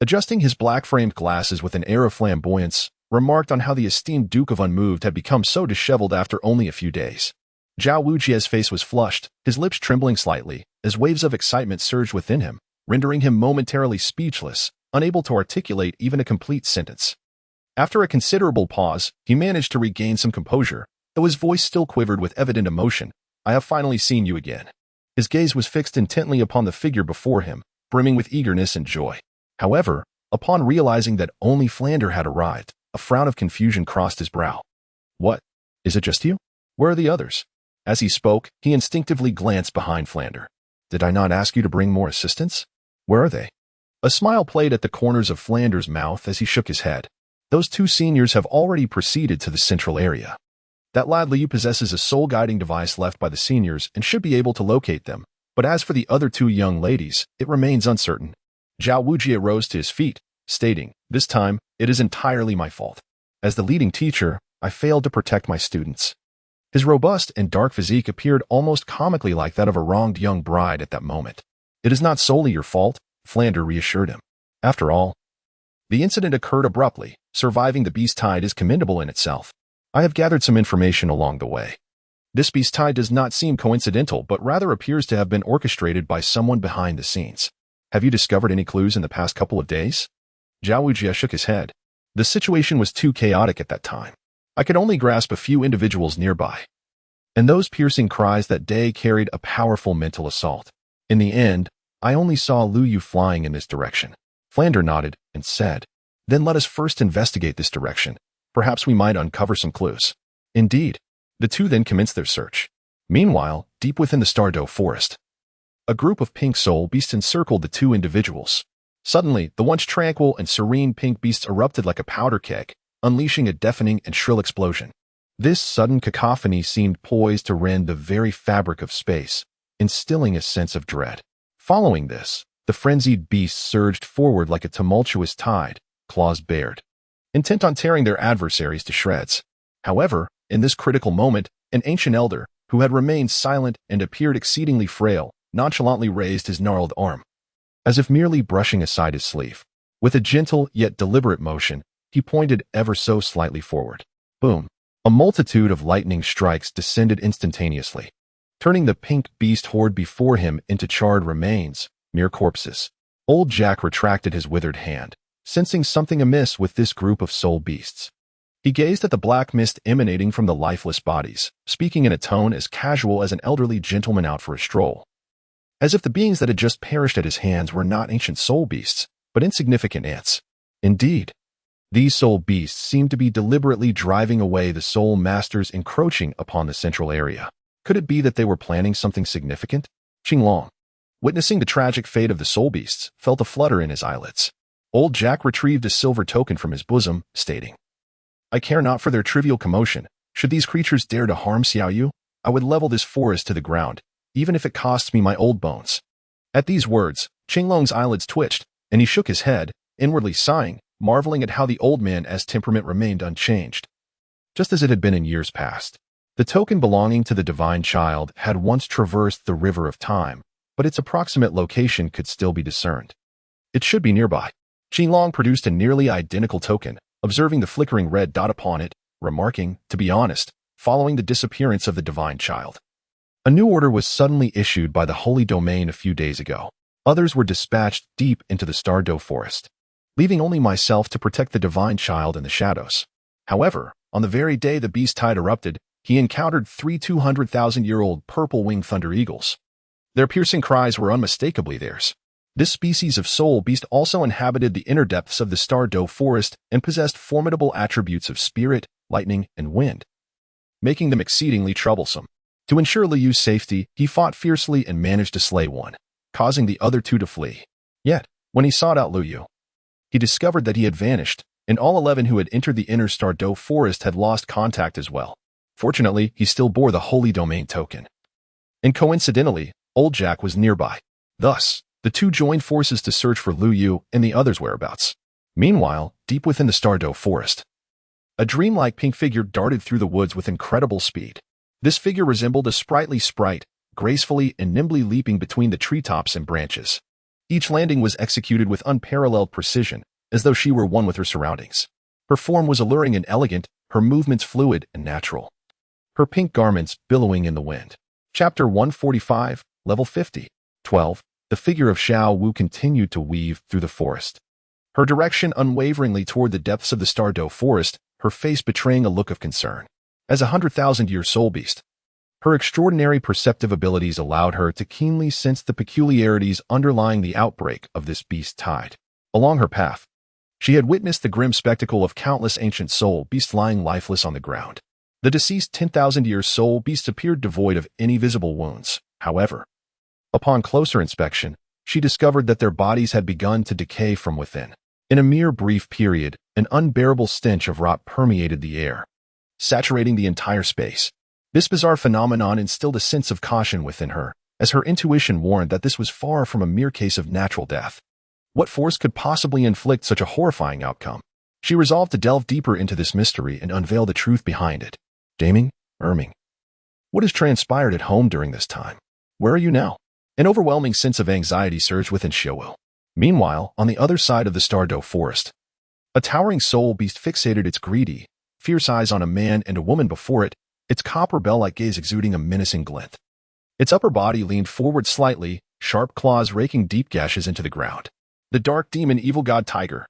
adjusting his black-framed glasses with an air of flamboyance, remarked on how the esteemed Duke of Unmoved had become so disheveled after only a few days. Zhao Wujia's face was flushed, his lips trembling slightly, as waves of excitement surged within him, rendering him momentarily speechless, unable to articulate even a complete sentence. After a considerable pause, he managed to regain some composure, though his voice still quivered with evident emotion. "I have finally seen you again." His gaze was fixed intently upon the figure before him, brimming with eagerness and joy. However, upon realizing that only Flander had arrived, a frown of confusion crossed his brow. "What? Is it just you? Where are the others?" As he spoke, he instinctively glanced behind Flander. "Did I not ask you to bring more assistants? Where are they?" A smile played at the corners of Flander's mouth as he shook his head. "Those 2 seniors have already proceeded to the central area. That lad Liu possesses a soul-guiding device left by the seniors and should be able to locate them, but as for the other 2 young ladies, it remains uncertain." Zhao Wujia rose to his feet, stating, "This time, it is entirely my fault. As the leading teacher, I failed to protect my students." His robust and dark physique appeared almost comically like that of a wronged young bride at that moment. "It is not solely your fault," Flander reassured him. "After all, the incident occurred abruptly. Surviving the beast tide is commendable in itself. I have gathered some information along the way. This beast tide does not seem coincidental, but rather appears to have been orchestrated by someone behind the scenes. Have you discovered any clues in the past couple of days?" Zhao Wujia shook his head. The situation was too chaotic at that time. I could only grasp a few individuals nearby. And those piercing cries that day carried a powerful mental assault. In the end, I only saw Lu Yu flying in this direction. Flander nodded and said, "Then let us first investigate this direction. Perhaps we might uncover some clues." Indeed, the 2 then commenced their search. Meanwhile, deep within the Stardow forest, a group of pink soul beasts encircled the 2 individuals. Suddenly, the once tranquil and serene pink beasts erupted like a powder keg, unleashing a deafening and shrill explosion. This sudden cacophony seemed poised to rend the very fabric of space, instilling a sense of dread. Following this, the frenzied beasts surged forward like a tumultuous tide, claws bared, intent on tearing their adversaries to shreds. However, in this critical moment, an ancient elder, who had remained silent and appeared exceedingly frail, nonchalantly raised his gnarled arm, as if merely brushing aside his sleeve. With a gentle yet deliberate motion, he pointed ever so slightly forward. Boom! A multitude of lightning strikes descended instantaneously, turning the pink beast horde before him into charred remains, mere corpses. Old Jack retracted his withered hand, sensing something amiss with this group of soul beasts. He gazed at the black mist emanating from the lifeless bodies, speaking in a tone as casual as an elderly gentleman out for a stroll. As if the beings that had just perished at his hands were not ancient soul beasts, but insignificant ants. Indeed, these soul beasts seemed to be deliberately driving away the soul masters encroaching upon the central area. Could it be that they were planning something significant? Qinglong, witnessing the tragic fate of the soul beasts, felt a flutter in his eyelids. Old Jack retrieved a silver token from his bosom, stating, "I care not for their trivial commotion. Should these creatures dare to harm Xiao Yu, I would level this forest to the ground, even if it costs me my old bones." At these words, Qinglong's eyelids twitched, and he shook his head, inwardly sighing, marveling at how the old man's temperament remained unchanged, just as it had been in years past. The token belonging to the divine child had once traversed the river of time, but its approximate location could still be discerned. It should be nearby. Qinglong produced a nearly identical token, observing the flickering red dot upon it, remarking, "To be honest, following the disappearance of the divine child, a new order was suddenly issued by the Holy Domain a few days ago. Others were dispatched deep into the Stardow Forest, leaving only myself to protect the divine child in the shadows. However, on the very day the beast tide erupted, he encountered 3 200,000-year-old purple-winged thunder eagles. Their piercing cries were unmistakably theirs. This species of soul beast also inhabited the inner depths of the Stardow Forest and possessed formidable attributes of spirit, lightning, and wind, making them exceedingly troublesome. To ensure Liu Yu's safety, he fought fiercely and managed to slay one, causing the other two to flee. Yet, when he sought out Liu Yu, he discovered that he had vanished, and all 11 who had entered the inner Stardow Forest had lost contact as well. Fortunately, he still bore the Holy Domain token. And coincidentally, Old Jack was nearby. Thus, the two joined forces to search for Liu Yu and the others' whereabouts. Meanwhile, deep within the Stardow Forest, a dreamlike pink figure darted through the woods with incredible speed. This figure resembled a sprightly sprite, gracefully and nimbly leaping between the treetops and branches. Each landing was executed with unparalleled precision, as though she were one with her surroundings. Her form was alluring and elegant, her movements fluid and natural, her pink garments billowing in the wind. Chapter 145, Level 50. 12. The figure of Xiao Wu continued to weave through the forest, her direction unwaveringly toward the depths of the Stardow Forest, her face betraying a look of concern. As a 100,000-year soul beast, her extraordinary perceptive abilities allowed her to keenly sense the peculiarities underlying the outbreak of this beast tide. Along her path, she had witnessed the grim spectacle of countless ancient soul beasts lying lifeless on the ground. The deceased 10,000-year soul beasts appeared devoid of any visible wounds. However, upon closer inspection, she discovered that their bodies had begun to decay from within. In a mere brief period, an unbearable stench of rot permeated the air, saturating the entire space. This bizarre phenomenon instilled a sense of caution within her, as her intuition warned that this was far from a mere case of natural death. What force could possibly inflict such a horrifying outcome? She resolved to delve deeper into this mystery and unveil the truth behind it. Daming, Erming, what has transpired at home during this time? Where are you now? An overwhelming sense of anxiety surged within Xiao Wu. Meanwhile, on the other side of the Stardow Forest, a towering soul beast fixated its greedy, fierce eyes on a man and a woman before it, its copper bell-like gaze exuding a menacing glint. Its upper body leaned forward slightly, sharp claws raking deep gashes into the ground. The dark demon evil god tiger.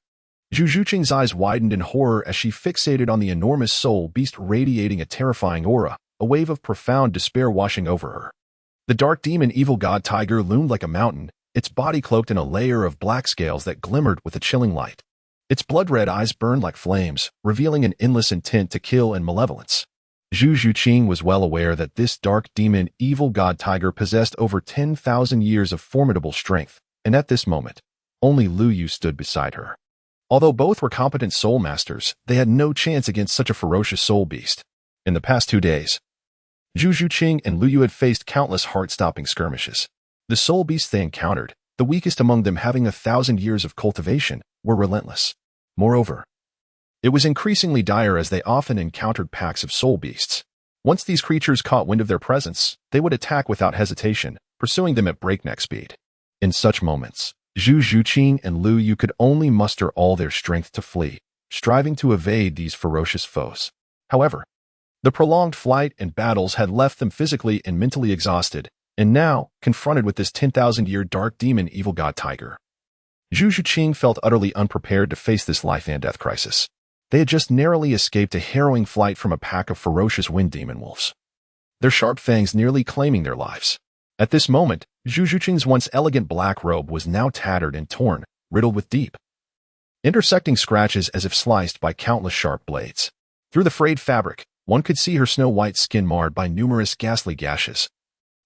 Zhu Zhuqing's eyes widened in horror as she fixated on the enormous soul beast radiating a terrifying aura, a wave of profound despair washing over her. The dark demon evil god tiger loomed like a mountain, its body cloaked in a layer of black scales that glimmered with a chilling light. Its blood-red eyes burned like flames, revealing an endless intent to kill and malevolence. Zhu Zhuqing was well aware that this dark demon evil god tiger possessed over 10,000 years of formidable strength, and at this moment, only Liu Yu stood beside her. Although both were competent soul masters, they had no chance against such a ferocious soul beast. In the past 2 days, Zhu Zhuqing and Liu Yu had faced countless heart-stopping skirmishes. The soul beasts they encountered, the weakest among them having 1,000 years of cultivation, were relentless. Moreover, it was increasingly dire as they often encountered packs of soul beasts. Once these creatures caught wind of their presence, they would attack without hesitation, pursuing them at breakneck speed. In such moments, Zhu Zhuqing and Liu Yu could only muster all their strength to flee, striving to evade these ferocious foes. However, the prolonged flight and battles had left them physically and mentally exhausted, and now, confronted with this 10,000-year dark demon evil god tiger, Zhu Zhuqing felt utterly unprepared to face this life-and-death crisis. They had just narrowly escaped a harrowing flight from a pack of ferocious wind demon wolves, their sharp fangs nearly claiming their lives. At this moment, Zhu Zhuqing's once elegant black robe was now tattered and torn, riddled with deep, intersecting scratches as if sliced by countless sharp blades. Through the frayed fabric, one could see her snow-white skin marred by numerous ghastly gashes,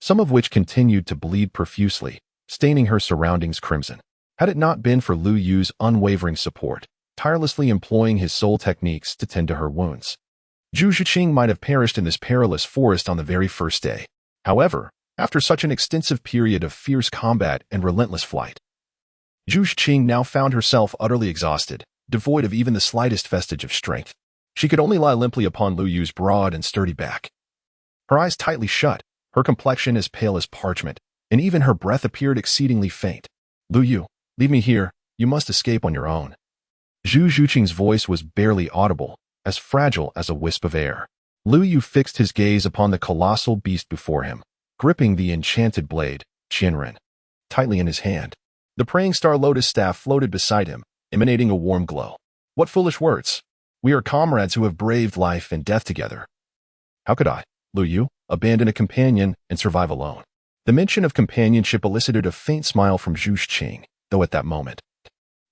some of which continued to bleed profusely, staining her surroundings crimson. Had it not been for Liu Yu's unwavering support, tirelessly employing his soul techniques to tend to her wounds, Zhu Zhiqing might have perished in this perilous forest on the very first day. However, after such an extensive period of fierce combat and relentless flight, Zhu Zhiqing now found herself utterly exhausted, devoid of even the slightest vestige of strength. She could only lie limply upon Lu Yu's broad and sturdy back. Her eyes tightly shut, her complexion as pale as parchment, and even her breath appeared exceedingly faint. Lu Yu, leave me here, you must escape on your own. Zhu Zhiqing's voice was barely audible, as fragile as a wisp of air. Lu Yu fixed his gaze upon the colossal beast before him, gripping the enchanted blade, Qianren, tightly in his hand. The praying star lotus staff floated beside him, emanating a warm glow. What foolish words! We are comrades who have braved life and death together. How could I, Lu Yu, abandon a companion and survive alone? The mention of companionship elicited a faint smile from Zhu Zhiqing, though at that moment,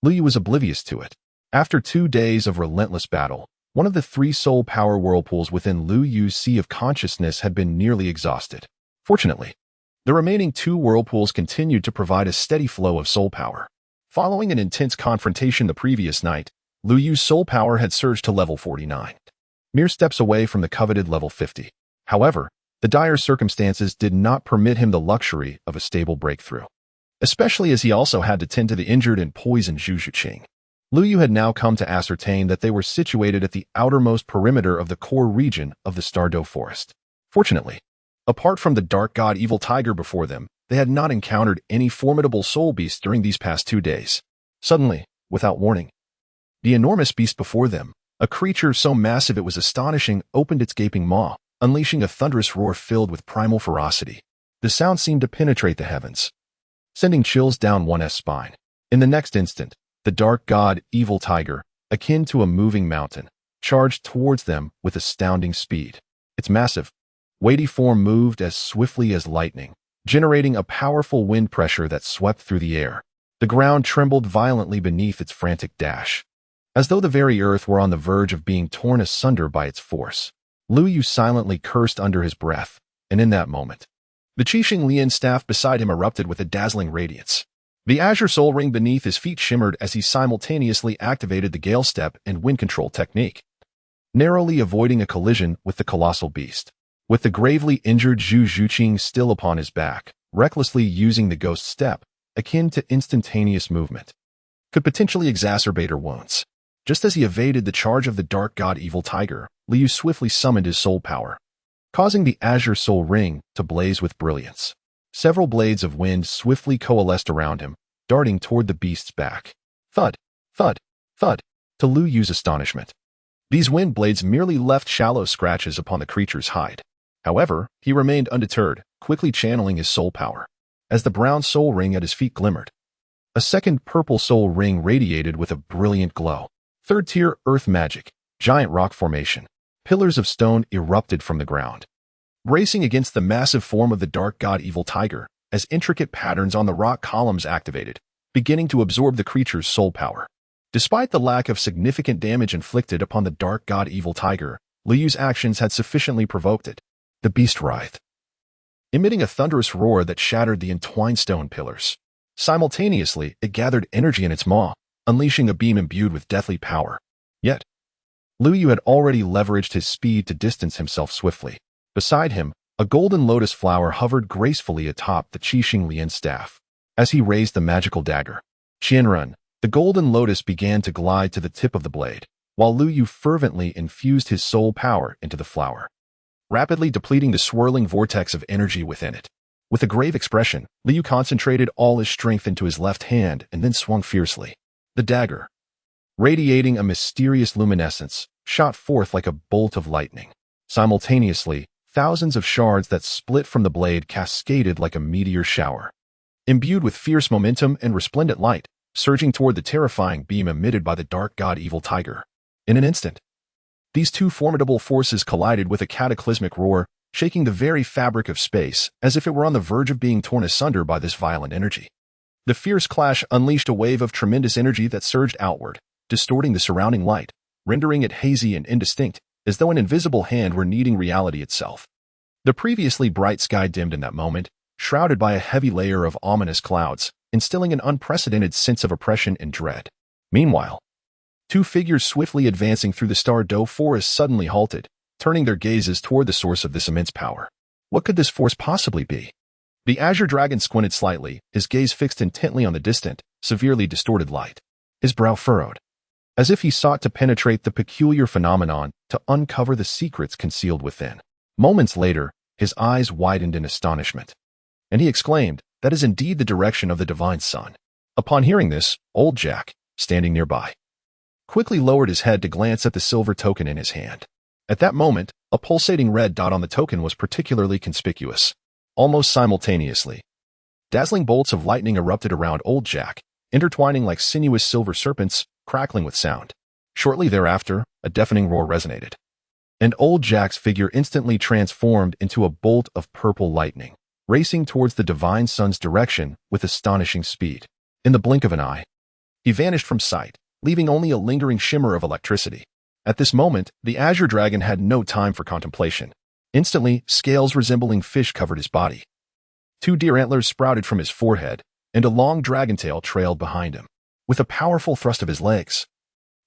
Lu Yu was oblivious to it. After 2 days of relentless battle, one of the 3 soul power whirlpools within Lu Yu's sea of consciousness had been nearly exhausted. Fortunately, the remaining 2 whirlpools continued to provide a steady flow of soul power. Following an intense confrontation the previous night, Lu Yu's soul power had surged to level 49, mere steps away from the coveted level 50. However, the dire circumstances did not permit him the luxury of a stable breakthrough, especially as he also had to tend to the injured and poisoned Zhu Zhiqing. Lu Yu had now come to ascertain that they were situated at the outermost perimeter of the core region of the Stardow Forest. Fortunately, apart from the dark god Evil Tiger before them, they had not encountered any formidable soul beasts during these past 2 days. Suddenly, without warning, the enormous beast before them, a creature so massive it was astonishing, opened its gaping maw, unleashing a thunderous roar filled with primal ferocity. The sound seemed to penetrate the heavens, sending chills down one's spine. In the next instant, the dark god, Evil Tiger, akin to a moving mountain, charged towards them with astounding speed. Its massive, weighty form moved as swiftly as lightning, generating a powerful wind pressure that swept through the air. The ground trembled violently beneath its frantic dash, as though the very earth were on the verge of being torn asunder by its force. Lu Yu silently cursed under his breath, and in that moment, the Qixing Lian staff beside him erupted with a dazzling radiance. The azure soul ring beneath his feet shimmered as he simultaneously activated the Gale Step and wind control technique, narrowly avoiding a collision with the colossal beast. With the gravely injured Zhu Zhiqing still upon his back, recklessly using the Ghost Step, akin to instantaneous movement, could potentially exacerbate her wounds. Just as he evaded the charge of the dark god Evil Tiger, Lu Yu swiftly summoned his soul power, causing the azure soul ring to blaze with brilliance. Several blades of wind swiftly coalesced around him, darting toward the beast's back. Thud, thud, thud, to Lu Yu's astonishment. These wind blades merely left shallow scratches upon the creature's hide. However, he remained undeterred, quickly channeling his soul power. As the brown soul ring at his feet glimmered, a second purple soul ring radiated with a brilliant glow. Third-tier earth magic, giant rock formation. Pillars of stone erupted from the ground, bracing against the massive form of the dark god Evil Tiger, as intricate patterns on the rock columns activated, beginning to absorb the creature's soul power. Despite the lack of significant damage inflicted upon the dark god Evil Tiger, Lu Yu's actions had sufficiently provoked it. The beast writhed, emitting a thunderous roar that shattered the entwined stone pillars. Simultaneously, it gathered energy in its maw, unleashing a beam imbued with deathly power. Yet, Lu Yu had already leveraged his speed to distance himself swiftly. Beside him, a golden lotus flower hovered gracefully atop the Qixing Lian staff. As he raised the magical dagger, Qianren, the golden lotus began to glide to the tip of the blade, while Lu Yu fervently infused his soul power into the flower, rapidly depleting the swirling vortex of energy within it. With a grave expression, Lu Yu concentrated all his strength into his left hand and then swung fiercely. The dagger, radiating a mysterious luminescence, shot forth like a bolt of lightning. Simultaneously, thousands of shards that split from the blade cascaded like a meteor shower, imbued with fierce momentum and resplendent light, surging toward the terrifying beam emitted by the dark god Evil Tiger. In an instant, these 2 formidable forces collided with a cataclysmic roar, shaking the very fabric of space as if it were on the verge of being torn asunder by this violent energy. The fierce clash unleashed a wave of tremendous energy that surged outward, distorting the surrounding light, rendering it hazy and indistinct, as though an invisible hand were kneading reality itself. The previously bright sky dimmed in that moment, shrouded by a heavy layer of ominous clouds, instilling an unprecedented sense of oppression and dread. Meanwhile, 2 figures swiftly advancing through the Stardow Forest suddenly halted, turning their gazes toward the source of this immense power. What could this force possibly be? The azure dragon squinted slightly, his gaze fixed intently on the distant, severely distorted light. His brow furrowed, as if he sought to penetrate the peculiar phenomenon to uncover the secrets concealed within. Moments later, his eyes widened in astonishment, and he exclaimed, "That is indeed the direction of the divine sun." Upon hearing this, old Jack, standing nearby, quickly lowered his head to glance at the silver token in his hand. At that moment, a pulsating red dot on the token was particularly conspicuous. Almost simultaneously, dazzling bolts of lightning erupted around old Jack, intertwining like sinuous silver serpents, crackling with sound. Shortly thereafter, a deafening roar resonated, and old Jack's figure instantly transformed into a bolt of purple lightning, racing towards the divine sun's direction with astonishing speed. In the blink of an eye, he vanished from sight, leaving only a lingering shimmer of electricity. At this moment, the azure dragon had no time for contemplation. Instantly, scales resembling fish covered his body. 2 deer antlers sprouted from his forehead, and a long dragon tail trailed behind him. With a powerful thrust of his legs,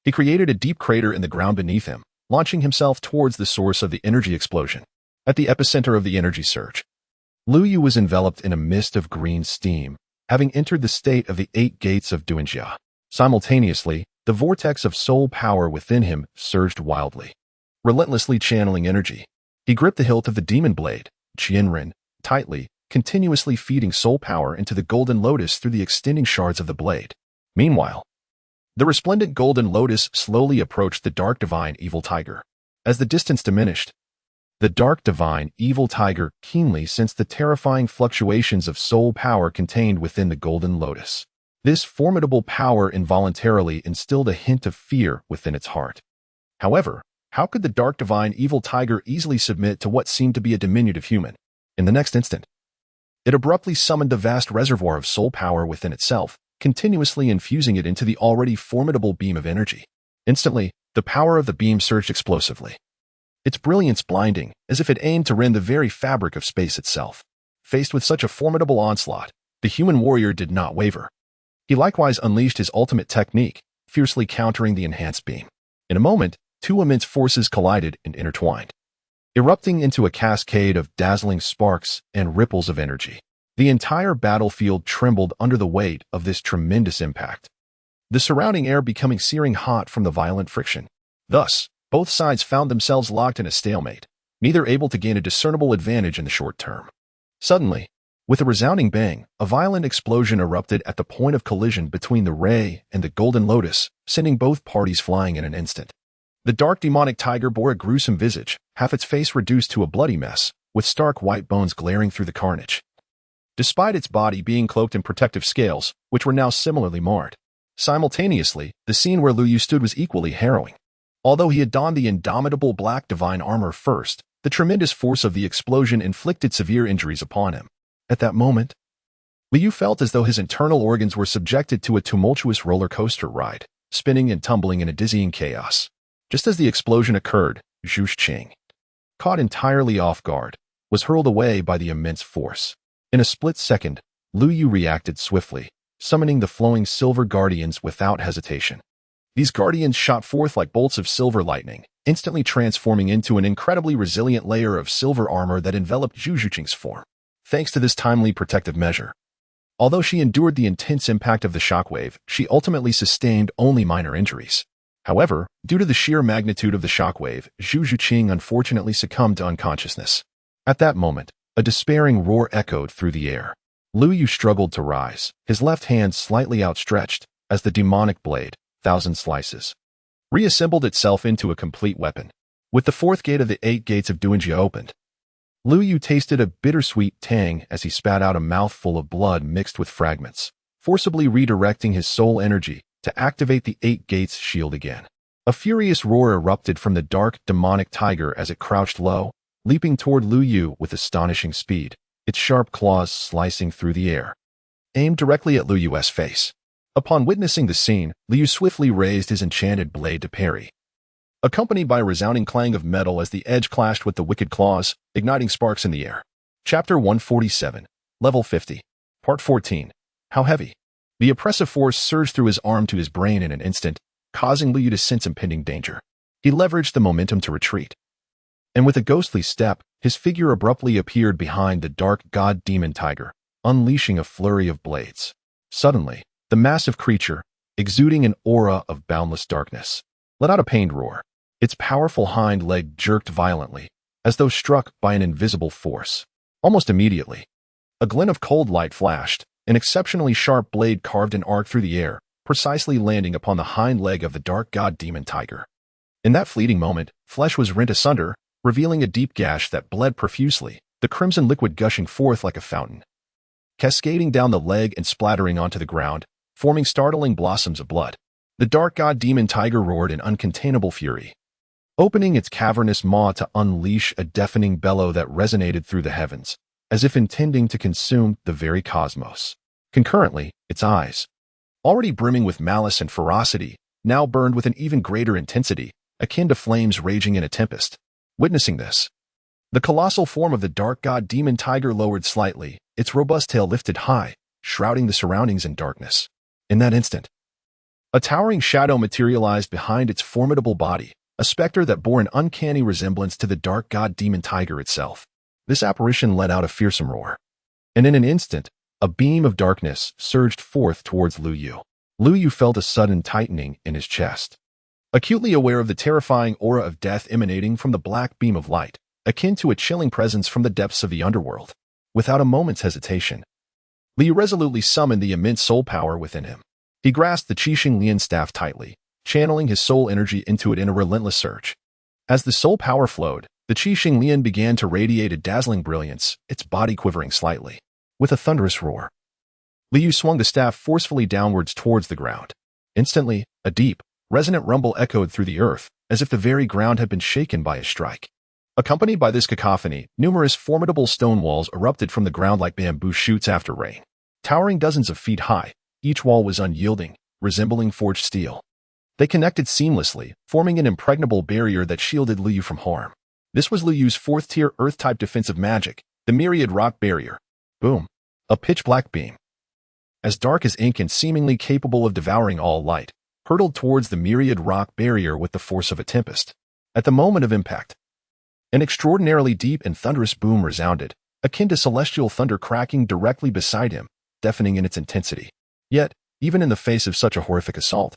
he created a deep crater in the ground beneath him, launching himself towards the source of the energy explosion. At the epicenter of the energy surge, Lu Yu was enveloped in a mist of green steam, having entered the state of the 8 gates of Duanjia. Simultaneously, the vortex of soul power within him surged wildly, relentlessly channeling energy. He gripped the hilt of the demon blade, Qianren, tightly, continuously feeding soul power into the golden lotus through the extending shards of the blade. Meanwhile, the resplendent golden lotus slowly approached the dark divine evil tiger. As the distance diminished, the dark divine evil tiger keenly sensed the terrifying fluctuations of soul power contained within the golden lotus. This formidable power involuntarily instilled a hint of fear within its heart. However, how could the dark divine evil tiger easily submit to what seemed to be a diminutive human? In the next instant, it abruptly summoned a vast reservoir of soul power within itself, continuously infusing it into the already formidable beam of energy. Instantly, the power of the beam surged explosively, its brilliance blinding, as if it aimed to rend the very fabric of space itself. Faced with such a formidable onslaught, the human warrior did not waver. He likewise unleashed his ultimate technique, fiercely countering the enhanced beam. In a moment, 2 immense forces collided and intertwined, erupting into a cascade of dazzling sparks and ripples of energy. The entire battlefield trembled under the weight of this tremendous impact, the surrounding air becoming searing hot from the violent friction. Thus, both sides found themselves locked in a stalemate, neither able to gain a discernible advantage in the short term. Suddenly, with a resounding bang, a violent explosion erupted at the point of collision between the ray and the golden lotus, sending both parties flying in an instant. The dark demonic tiger bore a gruesome visage, half its face reduced to a bloody mess, with stark white bones glaring through the carnage, despite its body being cloaked in protective scales, which were now similarly marred. Simultaneously, the scene where Lu Yu stood was equally harrowing. Although he had donned the indomitable black divine armor first, the tremendous force of the explosion inflicted severe injuries upon him. At that moment, Lu Yu felt as though his internal organs were subjected to a tumultuous roller coaster ride, spinning and tumbling in a dizzying chaos. Just as the explosion occurred, Zhu Qing, caught entirely off guard, was hurled away by the immense force. In a split second, Lu Yu reacted swiftly, summoning the flowing silver guardians without hesitation. These guardians shot forth like bolts of silver lightning, instantly transforming into an incredibly resilient layer of silver armor that enveloped Zhu Qing's form. Thanks to this timely protective measure, although she endured the intense impact of the shockwave, she ultimately sustained only minor injuries. However, due to the sheer magnitude of the shockwave, Zhu Qing unfortunately succumbed to unconsciousness. At that moment, a despairing roar echoed through the air. Lu Yu struggled to rise, his left hand slightly outstretched, as the demonic blade, Thousand Slices, reassembled itself into a complete weapon. With the 4th gate of the 8 gates of Duanjia opened, Lu Yu tasted a bittersweet tang as he spat out a mouthful of blood mixed with fragments, forcibly redirecting his soul energy to activate the 8 gates shield again. A furious roar erupted from the dark, demonic tiger as it crouched low, leaping toward Lu Yu with astonishing speed, its sharp claws slicing through the air, aimed directly at Lu Yu's face. Upon witnessing the scene, Lu Yu swiftly raised his enchanted blade to parry, accompanied by a resounding clang of metal as the edge clashed with the wicked claws, igniting sparks in the air. Chapter 147, Level 50, Part 14. How heavy? The oppressive force surged through his arm to his brain in an instant, causing Lu Yu to sense impending danger. He leveraged the momentum to retreat, And with a ghostly step, his figure abruptly appeared behind the dark god demon tiger, unleashing a flurry of blades. Suddenly, the massive creature, exuding an aura of boundless darkness, let out a pained roar. Its powerful hind leg jerked violently, as though struck by an invisible force. Almost immediately, a glint of cold light flashed, an exceptionally sharp blade carved an arc through the air, precisely landing upon the hind leg of the dark god demon tiger. In that fleeting moment, flesh was rent asunder, revealing a deep gash that bled profusely, the crimson liquid gushing forth like a fountain, cascading down the leg and splattering onto the ground, forming startling blossoms of blood. The dark god demon tiger roared in uncontainable fury, opening its cavernous maw to unleash a deafening bellow that resonated through the heavens, as if intending to consume the very cosmos. Concurrently, its eyes, already brimming with malice and ferocity, now burned with an even greater intensity, akin to flames raging in a tempest. Witnessing this, the colossal form of the dark god demon tiger lowered slightly, its robust tail lifted high, shrouding the surroundings in darkness. In that instant, a towering shadow materialized behind its formidable body, a specter that bore an uncanny resemblance to the dark god demon tiger itself. This apparition let out a fearsome roar, and in an instant, a beam of darkness surged forth towards Lu Yu. Lu Yu felt a sudden tightening in his chest. Acutely aware of the terrifying aura of death emanating from the black beam of light, akin to a chilling presence from the depths of the underworld. Without a moment's hesitation, Liu resolutely summoned the immense soul power within him. He grasped the Qixing Lian staff tightly, channeling his soul energy into it in a relentless surge. As the soul power flowed, the Qixing Lian began to radiate a dazzling brilliance, its body quivering slightly. With a thunderous roar, Liu swung the staff forcefully downwards towards the ground. Instantly, a deep, resonant rumble echoed through the earth, as if the very ground had been shaken by a strike. Accompanied by this cacophony, numerous formidable stone walls erupted from the ground like bamboo shoots after rain. Towering dozens of feet high, each wall was unyielding, resembling forged steel. They connected seamlessly, forming an impregnable barrier that shielded Liu from harm. This was Liu's fourth-tier Earth-type defensive magic, the Myriad Rock Barrier. Boom. A pitch-black beam, as dark as ink and seemingly capable of devouring all light, hurtled towards the Myriad Rock Barrier with the force of a tempest. At the moment of impact, an extraordinarily deep and thunderous boom resounded, akin to celestial thunder cracking directly beside him, deafening in its intensity. Yet, even in the face of such a horrific assault,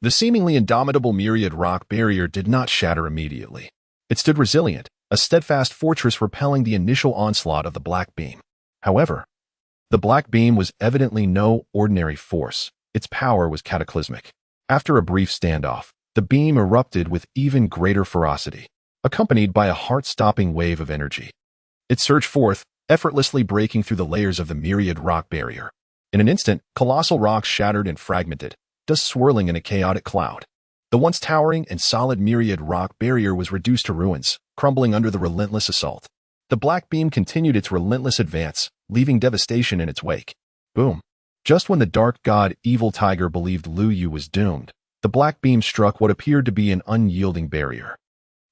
the seemingly indomitable Myriad Rock Barrier did not shatter immediately. It stood resilient, a steadfast fortress repelling the initial onslaught of the black beam. However, the black beam was evidently no ordinary force. Its power was cataclysmic. After a brief standoff, the beam erupted with even greater ferocity, accompanied by a heart-stopping wave of energy. It surged forth, effortlessly breaking through the layers of the Myriad Rock Barrier. In an instant, colossal rocks shattered and fragmented, dust swirling in a chaotic cloud. The once towering and solid Myriad Rock Barrier was reduced to ruins, crumbling under the relentless assault. The black beam continued its relentless advance, leaving devastation in its wake. Boom. Just when the dark god Evil Tiger believed Lu Yu was doomed, the black beam struck what appeared to be an unyielding barrier,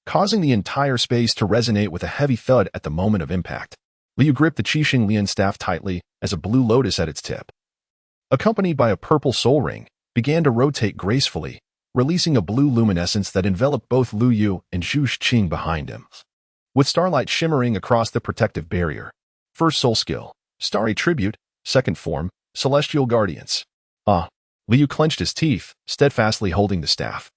causing the entire space to resonate with a heavy thud at the moment of impact. Liu gripped the Qixing Lian staff tightly as a blue lotus at its tip, accompanied by a purple soul ring, began to rotate gracefully, releasing a blue luminescence that enveloped both Lu Yu and Zhu Qing behind him. With starlight shimmering across the protective barrier. First soul skill, Starry Tribute. Second form, Celestial Guardians. Liu clenched his teeth, steadfastly holding the staff,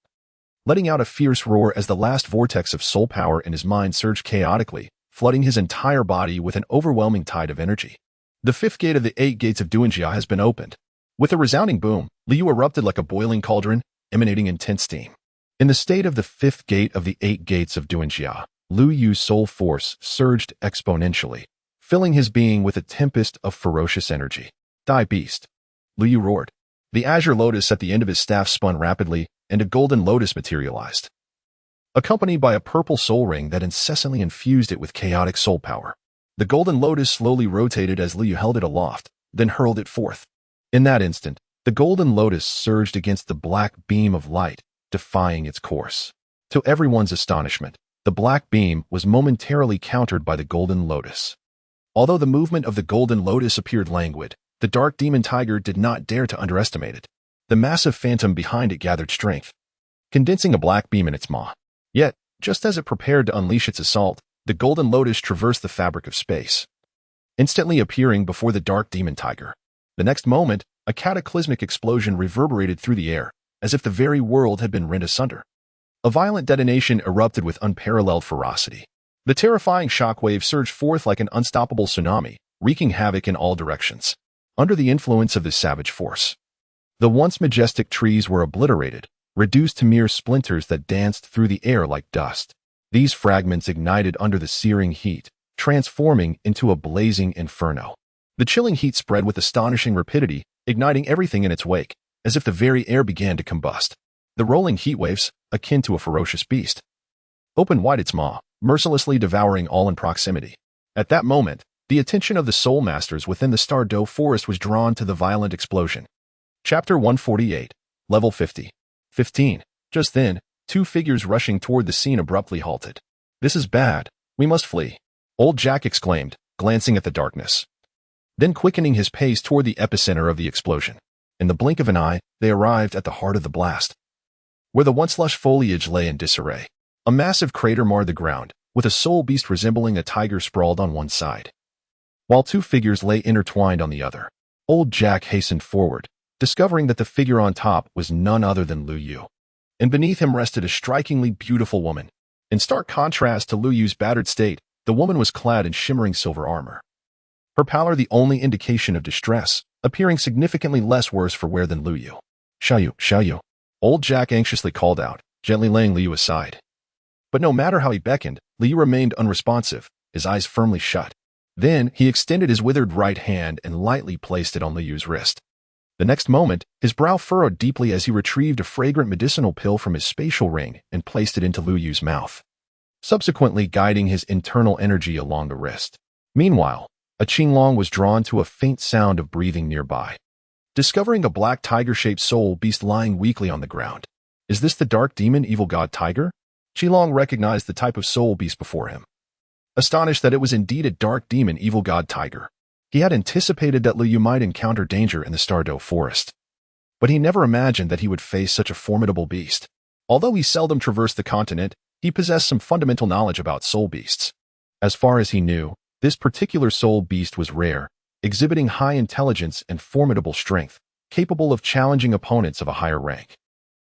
letting out a fierce roar as the last vortex of soul power in his mind surged chaotically, flooding his entire body with an overwhelming tide of energy. The fifth gate of the 8 gates of Duanjia has been opened. With a resounding boom, Liu erupted like a boiling cauldron, emanating intense steam. In the state of the fifth gate of the 8 gates of Duanjia, Lu Yu's soul force surged exponentially, filling his being with a tempest of ferocious energy. Die, beast! Lu Yu roared. The azure lotus at the end of his staff spun rapidly, and a golden lotus materialized, accompanied by a purple soul ring that incessantly infused it with chaotic soul power. The golden lotus slowly rotated as Liu held it aloft, then hurled it forth. In that instant, the golden lotus surged against the black beam of light, defying its course. To everyone's astonishment, the black beam was momentarily countered by the golden lotus. Although the movement of the golden lotus appeared languid, the dark demon tiger did not dare to underestimate it. The massive phantom behind it gathered strength, condensing a black beam in its maw. Yet, Just as it prepared to unleash its assault, the Golden Lotus traversed the fabric of space, instantly appearing before the Dark Demon Tiger. The next moment, a cataclysmic explosion reverberated through the air, as if the very world had been rent asunder. A violent detonation erupted with unparalleled ferocity. The terrifying shockwave surged forth like an unstoppable tsunami, wreaking havoc in all directions. Under the influence of this savage force, the once majestic trees were obliterated, reduced to mere splinters that danced through the air like dust. These fragments ignited under the searing heat, transforming into a blazing inferno. The chilling heat spread with astonishing rapidity, igniting everything in its wake, as if the very air began to combust. The rolling heat waves, akin to a ferocious beast, opened wide its maw, mercilessly devouring all in proximity. At that moment, the attention of the Soul Masters within the Stardew Forest was drawn to the violent explosion. Chapter 148, Level 50. 15. Just then, two figures rushing toward the scene abruptly halted. "This is bad. We must flee," Old Jack exclaimed, glancing at the darkness, then quickening his pace toward the epicenter of the explosion. In the blink of an eye, they arrived at the heart of the blast, where the once lush foliage lay in disarray. A massive crater marred the ground, with a soul beast resembling a tiger sprawled on one side, while two figures lay intertwined on the other. Old Jack hastened forward, discovering that the figure on top was none other than Lu Yu, and beneath him rested a strikingly beautiful woman. In stark contrast to Lu Yu's battered state, the woman was clad in shimmering silver armor, her pallor the only indication of distress, appearing significantly less worse for wear than Lu Yu. Xiao Yu," Old Jack anxiously called out, gently laying Lu Yu aside. But no matter how he beckoned, Lu Yu remained unresponsive, his eyes firmly shut. Then he extended his withered right hand and lightly placed it on Lu Yu's wrist. The next moment, his brow furrowed deeply as he retrieved a fragrant medicinal pill from his spatial ring and placed it into Lu Yu's mouth, subsequently guiding his internal energy along the wrist. Meanwhile, a Qinglong was drawn to a faint sound of breathing nearby, discovering a black tiger-shaped soul beast lying weakly on the ground. "Is this the Dark Demon Evil God Tiger?" Qinglong recognized the type of soul beast before him, astonished that it was indeed a Dark Demon Evil God Tiger. He had anticipated that Lu Yu might encounter danger in the Stardew Forest, but he never imagined that he would face such a formidable beast. Although he seldom traversed the continent, he possessed some fundamental knowledge about soul beasts. As far as he knew, this particular soul beast was rare, exhibiting high intelligence and formidable strength, capable of challenging opponents of a higher rank.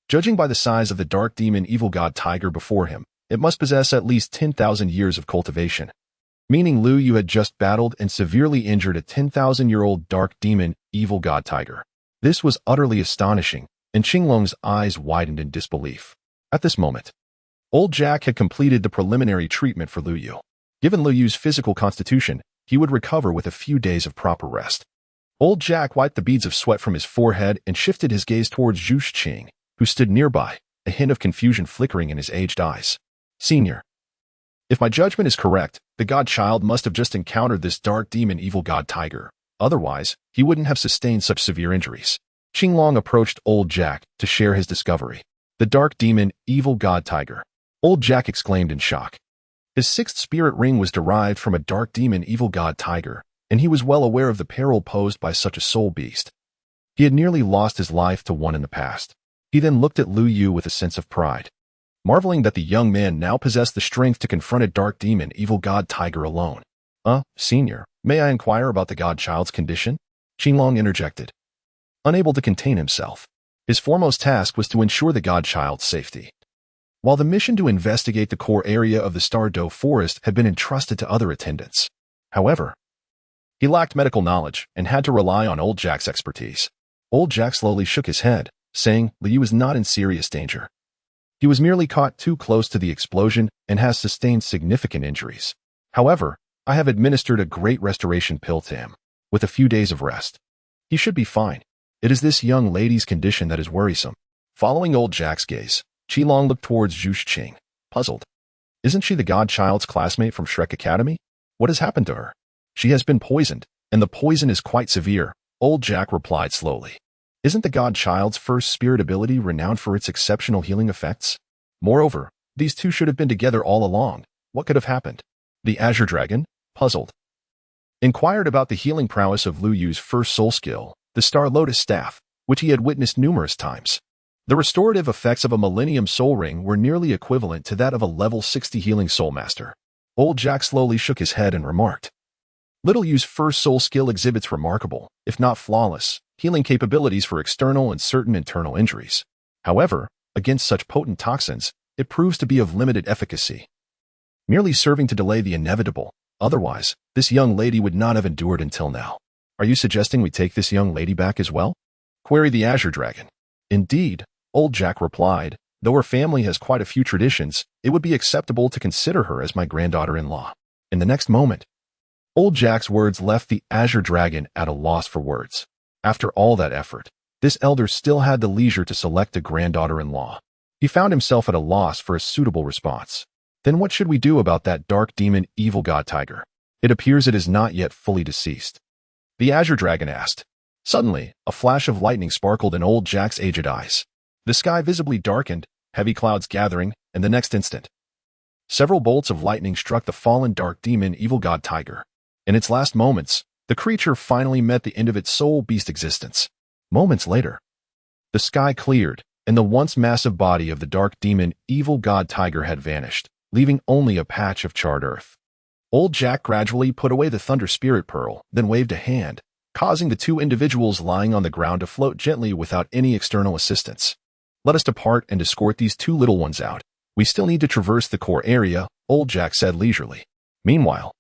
Judging by the size of the Dark Demon Evil God Tiger before him, it must possess at least 10,000 years of cultivation, meaning Lu Yu had just battled and severely injured a 10,000-year-old Dark Demon Evil God Tiger. This was utterly astonishing, and Qinglong's eyes widened in disbelief. At this moment, Old Jack had completed the preliminary treatment for Lu Yu. Given Lu Yu's physical constitution, he would recover with a few days of proper rest. Old Jack wiped the beads of sweat from his forehead and shifted his gaze towards Zhu Qing, who stood nearby, a hint of confusion flickering in his aged eyes. "Senior, if my judgment is correct, the godchild must have just encountered this Dark Demon Evil God Tiger. Otherwise, he wouldn't have sustained such severe injuries." Qinglong approached Old Jack to share his discovery. "The Dark Demon Evil God Tiger," Old Jack exclaimed in shock. His sixth spirit ring was derived from a Dark Demon Evil God Tiger, and he was well aware of the peril posed by such a soul beast. He had nearly lost his life to one in the past. He then looked at Lu Yu with a sense of pride, marveling that the young man now possessed the strength to confront a Dark Demon Evil God Tiger alone. Senior, may I inquire about the godchild's condition?" Qinglong interjected, unable to contain himself. His foremost task was to ensure the godchild's safety, while the mission to investigate the core area of the Stardew Forest had been entrusted to other attendants. However, he lacked medical knowledge and had to rely on Old Jack's expertise. Old Jack slowly shook his head, saying Lu Yu is not in serious danger. He was merely caught too close to the explosion and has sustained significant injuries. However, I have administered a great restoration pill to him. With a few days of rest, he should be fine. It is this young lady's condition that is worrisome. Following Old Jack's gaze, Qinglong looked towards Zhu Qing, puzzled. Isn't she the godchild's classmate from Shrek Academy? What has happened to her? She has been poisoned, and the poison is quite severe, Old Jack replied slowly. Isn't the godchild's first spirit ability renowned for its exceptional healing effects? Moreover, these two should have been together all along. What could have happened? The Azure Dragon, puzzled, inquired about the healing prowess of Lu Yu's first soul skill, the Star Lotus Staff, which he had witnessed numerous times. The restorative effects of a Millennium Soul Ring were nearly equivalent to that of a level 60 healing Soul Master. Old Jack slowly shook his head and remarked, Little Yu's first soul skill exhibits remarkable, if not flawless, healing capabilities for external and certain internal injuries. However, against such potent toxins, it proves to be of limited efficacy, merely serving to delay the inevitable. Otherwise, this young lady would not have endured until now. Are you suggesting we take this young lady back as well? Queried the Azure Dragon. Indeed, Old Jack replied, though her family has quite a few traditions, it would be acceptable to consider her as my granddaughter-in-law. In the next moment, Old Jack's words left the Azure Dragon at a loss for words. After all that effort, this elder still had the leisure to select a granddaughter-in-law. He found himself at a loss for a suitable response. Then what should we do about that dark demon evil god tiger? It appears it is not yet fully deceased. The Azure Dragon asked. Suddenly, a flash of lightning sparkled in Old Jack's aged eyes. The sky visibly darkened, heavy clouds gathering, and the next instant, several bolts of lightning struck the fallen dark demon evil god tiger. In its last moments, the creature finally met the end of its soul beast existence. Moments later, the sky cleared, and the once massive body of the dark demon evil god tiger had vanished, leaving only a patch of charred earth. Old Jack gradually put away the Thunder Spirit Pearl, then waved a hand, causing the two individuals lying on the ground to float gently without any external assistance. Let us depart and escort these two little ones out. We still need to traverse the core area, Old Jack said leisurely. Meanwhile,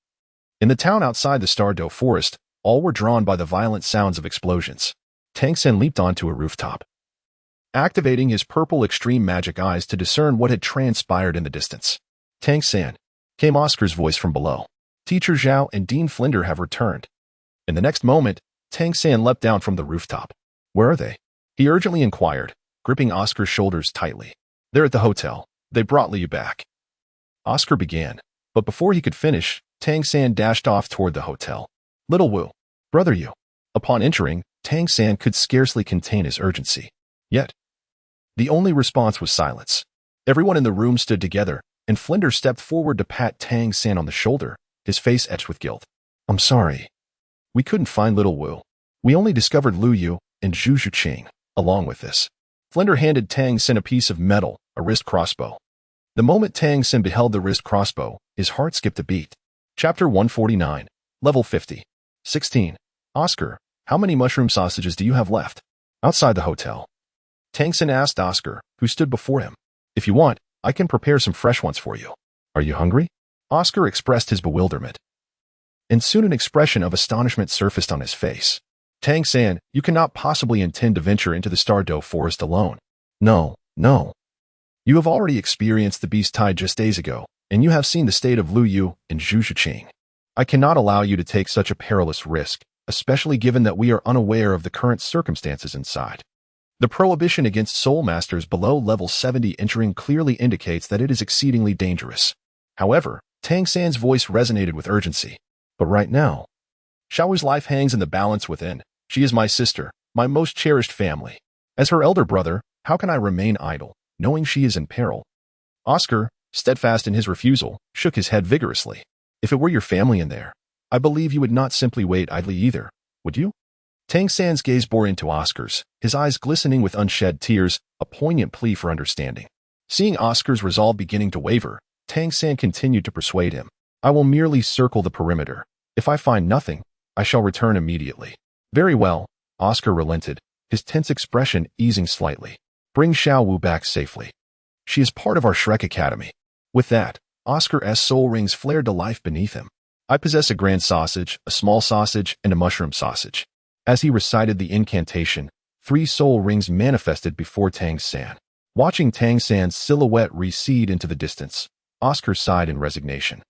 in the town outside the Stardew Forest, all were drawn by the violent sounds of explosions. Tang Sen leaped onto a rooftop, activating his purple extreme magic eyes to discern what had transpired in the distance. Tang Sen, came Oscar's voice from below. Teacher Zhao and Dean Flinder have returned. In the next moment, Tang San leapt down from the rooftop. Where are they? He urgently inquired, gripping Oscar's shoulders tightly. They're at the hotel. They brought Liu back. Oscar began, but before he could finish, Tang San dashed off toward the hotel. Little Wu, brother Yu. Upon entering, Tang San could scarcely contain his urgency. Yet, the only response was silence. Everyone in the room stood together, and Flinder stepped forward to pat Tang San on the shoulder, his face etched with guilt. I'm sorry. We couldn't find Little Wu. We only discovered Lu Yu and Zhu Zhuqing. Along with this, Flinder handed Tang Sen a piece of metal, a wrist crossbow. The moment Tang Sen beheld the wrist crossbow, his heart skipped a beat. Chapter 149, Level 50. 16. Oscar, how many mushroom sausages do you have left? Outside the hotel, Tang Sen asked Oscar, who stood before him. If you want, I can prepare some fresh ones for you. Are you hungry? Oscar expressed his bewilderment, and soon an expression of astonishment surfaced on his face. Tang San, you cannot possibly intend to venture into the Stardew Forest alone. No. You have already experienced the beast tide just days ago, and you have seen the state of Lu Yu and Zhu Zhuqing. I cannot allow you to take such a perilous risk, especially given that we are unaware of the current circumstances inside. The prohibition against soul masters below level 70 entering clearly indicates that it is exceedingly dangerous. However, Tang San's voice resonated with urgency. But right now, Xiao's life hangs in the balance within. She is my sister, my most cherished family. As her elder brother, how can I remain idle, knowing she is in peril? Oscar, steadfast in his refusal, shook his head vigorously. If it were your family in there, I believe you would not simply wait idly either, would you? Tang San's gaze bore into Oscar's, his eyes glistening with unshed tears, a poignant plea for understanding. Seeing Oscar's resolve beginning to waver, Tang San continued to persuade him. I will merely circle the perimeter. If I find nothing, I shall return immediately. Very well, Oscar relented, his tense expression easing slightly. Bring Xiao Wu back safely. She is part of our Shrek Academy. With that, Oscar's soul rings flared to life beneath him. I possess a grand sausage, a small sausage, and a mushroom sausage. As he recited the incantation, 3 soul rings manifested before Tang San. Watching Tang San's silhouette recede into the distance, Oscar sighed in resignation.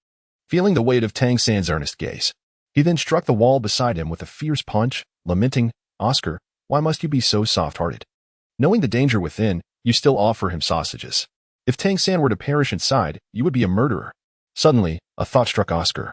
Feeling the weight of Tang San's earnest gaze, he then struck the wall beside him with a fierce punch, lamenting, Oscar, why must you be so soft-hearted? Knowing the danger within, you still offer him sausages. If Tang San were to perish inside, you would be a murderer. Suddenly, a thought struck Oscar,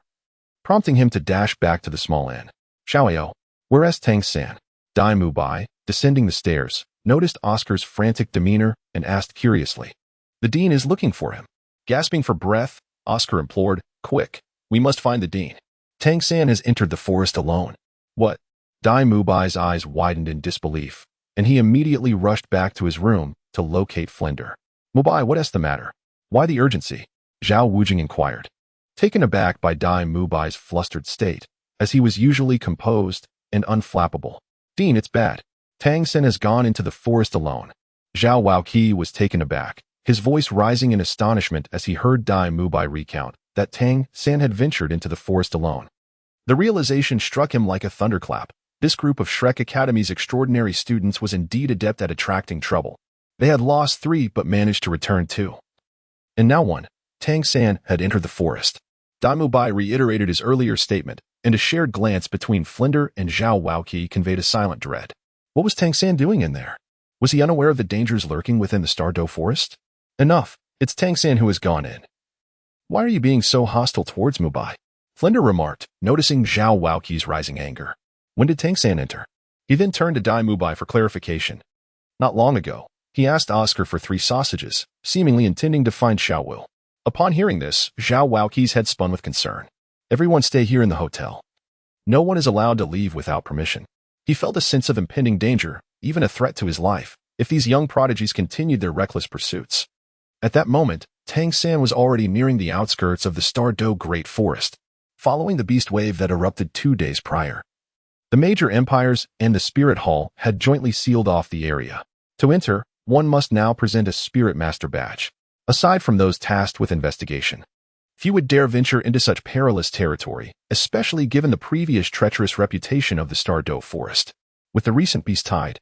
prompting him to dash back to the small inn. Xiaoyao, whereas Tang San, Dai Mu Bai, descending the stairs, noticed Oscar's frantic demeanor and asked curiously. The dean is looking for him. Gasping for breath, Oscar implored, quick, we must find the dean. Tang San has entered the forest alone. What? Dai Mu Bai's eyes widened in disbelief, and he immediately rushed back to his room to to locate Flinder. Mubai, what's the matter? Why the urgency? Zhao Wujing inquired. Taken aback by Dai Mubai's flustered state, as he was usually composed and unflappable. Dean, it's bad. Tang Sen has gone into the forest alone. Zhao Waoqi was taken aback, his voice rising in astonishment as he heard Dai Mubai recount that Tang Sen had ventured into the forest alone. The realization struck him like a thunderclap. This group of Shrek Academy's extraordinary students was indeed adept at attracting trouble. They had lost 3 but managed to return 2. And now 1. Tang San had entered the forest. Dai Mubai reiterated his earlier statement, and a shared glance between Flinder and Zhao Waoqi conveyed a silent dread. What was Tang San doing in there? Was he unaware of the dangers lurking within the Stardow forest? Enough. It's Tang San who has gone in. Why are you being so hostile towards Mubai? Flinder remarked, noticing Zhao Waoqi's rising anger. When did Tang San enter? He then turned to Dai Mubai for clarification. Not long ago, he asked Oscar for 3 sausages, seemingly intending to find Xiao Wu. Upon hearing this, Zhao Waoqi's head spun with concern. Everyone stay here in the hotel. No one is allowed to leave without permission. He felt a sense of impending danger, even a threat to his life, if these young prodigies continued their reckless pursuits. At that moment, Tang San was already nearing the outskirts of the Stardow Great Forest, following the beast wave that erupted 2 days prior. The major empires and the Spirit Hall had jointly sealed off the area. To enter, one must now present a Spirit Master badge. Aside from those tasked with investigation, few would dare venture into such perilous territory, especially given the previous treacherous reputation of the Stardow Forest. With the recent beast tide,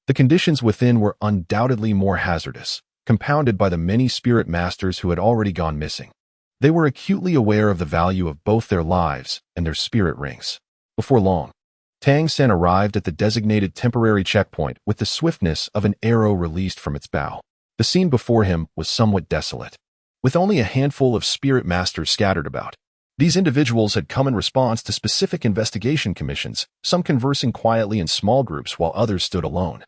the conditions within were undoubtedly more hazardous, compounded by the many Spirit Masters who had already gone missing. They were acutely aware of the value of both their lives and their spirit rings. Before long, Tang Sen arrived at the designated temporary checkpoint with the swiftness of an arrow released from its bow. The scene before him was somewhat desolate, with only a handful of Spirit Masters scattered about. These individuals had come in response to specific investigation commissions, some conversing quietly in small groups while others stood alone,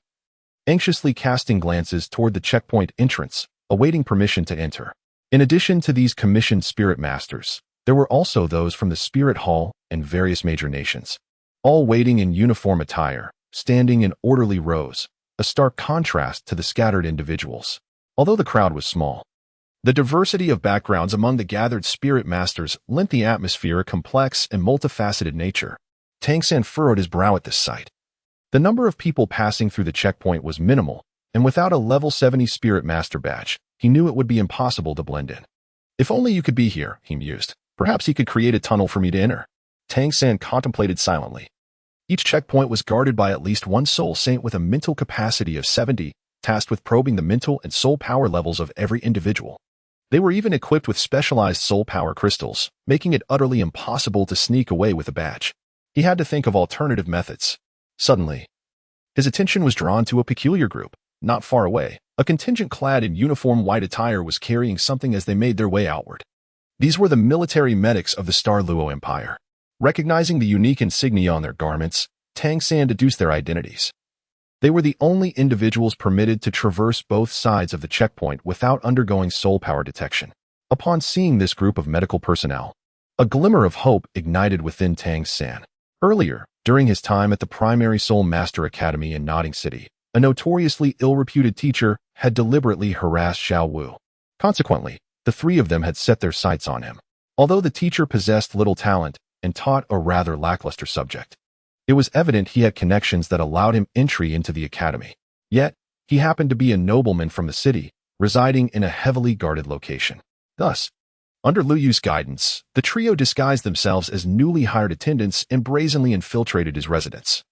anxiously casting glances toward the checkpoint entrance, awaiting permission to enter. In addition to these commissioned Spirit Masters, there were also those from the Spirit Hall and various major nations, all waiting in uniform attire, standing in orderly rows, a stark contrast to the scattered individuals. Although the crowd was small, the diversity of backgrounds among the gathered Spirit Masters lent the atmosphere a complex and multifaceted nature. Tang San furrowed his brow at this sight. The number of people passing through the checkpoint was minimal, and without a level 70 Spirit Master badge, he knew it would be impossible to blend in. If only you could be here, he mused. Perhaps he could create a tunnel for me to enter. Tang San contemplated silently. Each checkpoint was guarded by at least one soul saint with a mental capacity of 70, tasked with probing the mental and soul power levels of every individual. They were even equipped with specialized soul power crystals, making it utterly impossible to sneak away with a badge. He had to think of alternative methods. Suddenly, his attention was drawn to a peculiar group. Not far away, a contingent clad in uniform white attire was carrying something as they made their way outward. These were the military medics of the Star Luo Empire. Recognizing the unique insignia on their garments, Tang San deduced their identities. They were the only individuals permitted to traverse both sides of the checkpoint without undergoing soul power detection. Upon seeing this group of medical personnel, a glimmer of hope ignited within Tang San. Earlier, during his time at the Primary Soul Master Academy in Nodding City, a notoriously ill-reputed teacher had deliberately harassed Xiao Wu. Consequently, the 3 of them had set their sights on him. Although the teacher possessed little talent and taught a rather lackluster subject, it was evident he had connections that allowed him entry into the academy. Yet, he happened to be a nobleman from the city, residing in a heavily guarded location. Thus, under Lu Yu's guidance, the trio disguised themselves as newly hired attendants and brazenly infiltrated his residence,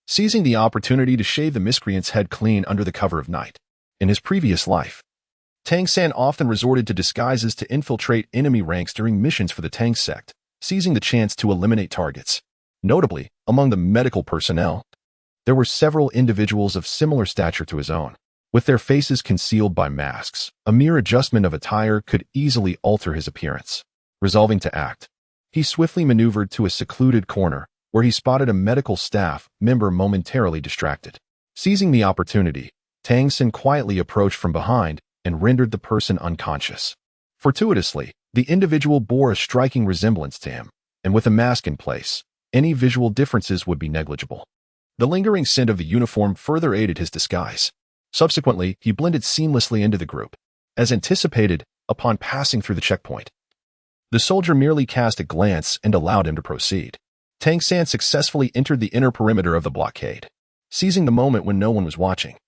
seizing the opportunity to shave the miscreant's head clean under the cover of night. In his previous life, Tang San often resorted to disguises to infiltrate enemy ranks during missions for the Tang sect, seizing the chance to eliminate targets. Notably, among the medical personnel, there were several individuals of similar stature to his own. With their faces concealed by masks, a mere adjustment of attire could easily alter his appearance. Resolving to act, he swiftly maneuvered to a secluded corner, where he spotted a medical staff member momentarily distracted. Seizing the opportunity, Tang San quietly approached from behind and rendered the person unconscious. Fortuitously, the individual bore a striking resemblance to him, and with a mask in place, any visual differences would be negligible. The lingering scent of the uniform further aided his disguise. Subsequently, he blended seamlessly into the group. As anticipated, upon passing through the checkpoint, the soldier merely cast a glance and allowed him to proceed. Tang San successfully entered the inner perimeter of the blockade. Seizing the moment when no one was watching,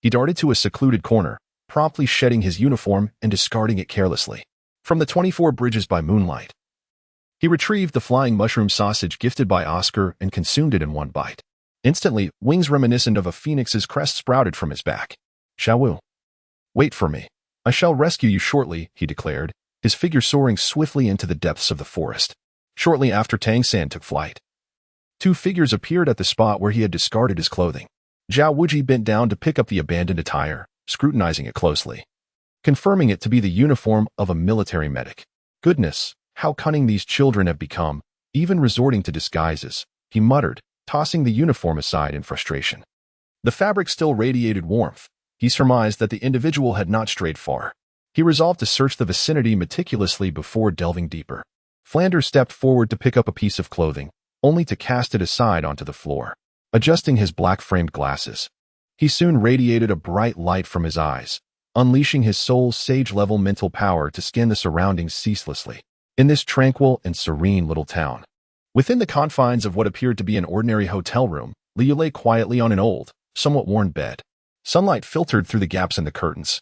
he darted to a secluded corner, promptly shedding his uniform and discarding it carelessly. From the 24 bridges by moonlight, he retrieved the flying mushroom sausage gifted by Oscar and consumed it in one bite. Instantly, wings reminiscent of a phoenix's crest sprouted from his back. Xiao Wu, wait for me. I shall rescue you shortly, he declared, his figure soaring swiftly into the depths of the forest. Shortly after Tang San took flight, two figures appeared at the spot where he had discarded his clothing. Zhao Wuji bent down to pick up the abandoned attire, scrutinizing it closely, confirming it to be the uniform of a military medic. Goodness, how cunning these children have become, even resorting to disguises, he muttered, tossing the uniform aside in frustration. The fabric still radiated warmth. He surmised that the individual had not strayed far. He resolved to search the vicinity meticulously before delving deeper. Flanders stepped forward to pick up a piece of clothing, only to cast it aside onto the floor. Adjusting his black-framed glasses, he soon radiated a bright light from his eyes, unleashing his soul's sage-level mental power to scan the surroundings ceaselessly. In this tranquil and serene little town, within the confines of what appeared to be an ordinary hotel room, Liu lay quietly on an old, somewhat worn bed. Sunlight filtered through the gaps in the curtains,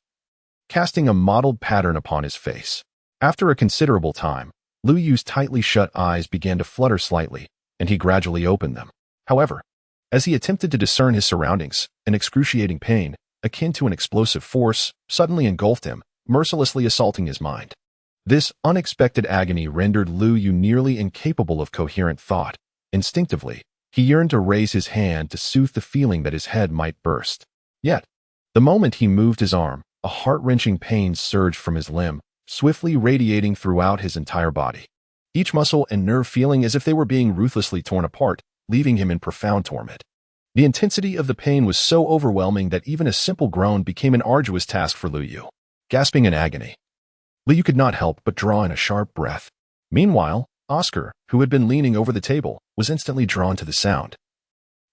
casting a mottled pattern upon his face. After a considerable time, Liu Yu's tightly shut eyes began to flutter slightly, and he gradually opened them. However, as he attempted to discern his surroundings, an excruciating pain, akin to an explosive force, suddenly engulfed him, mercilessly assaulting his mind. This unexpected agony rendered Liu Yu nearly incapable of coherent thought. Instinctively, he yearned to raise his hand to soothe the feeling that his head might burst. Yet, the moment he moved his arm, a heart-wrenching pain surged from his limb, swiftly radiating throughout his entire body. Each muscle and nerve feeling as if they were being ruthlessly torn apart, leaving him in profound torment. The intensity of the pain was so overwhelming that even a simple groan became an arduous task for Liu Yu. Gasping in agony, Liu Yu could not help but draw in a sharp breath. Meanwhile, Oscar, who had been leaning over the table, was instantly drawn to the sound,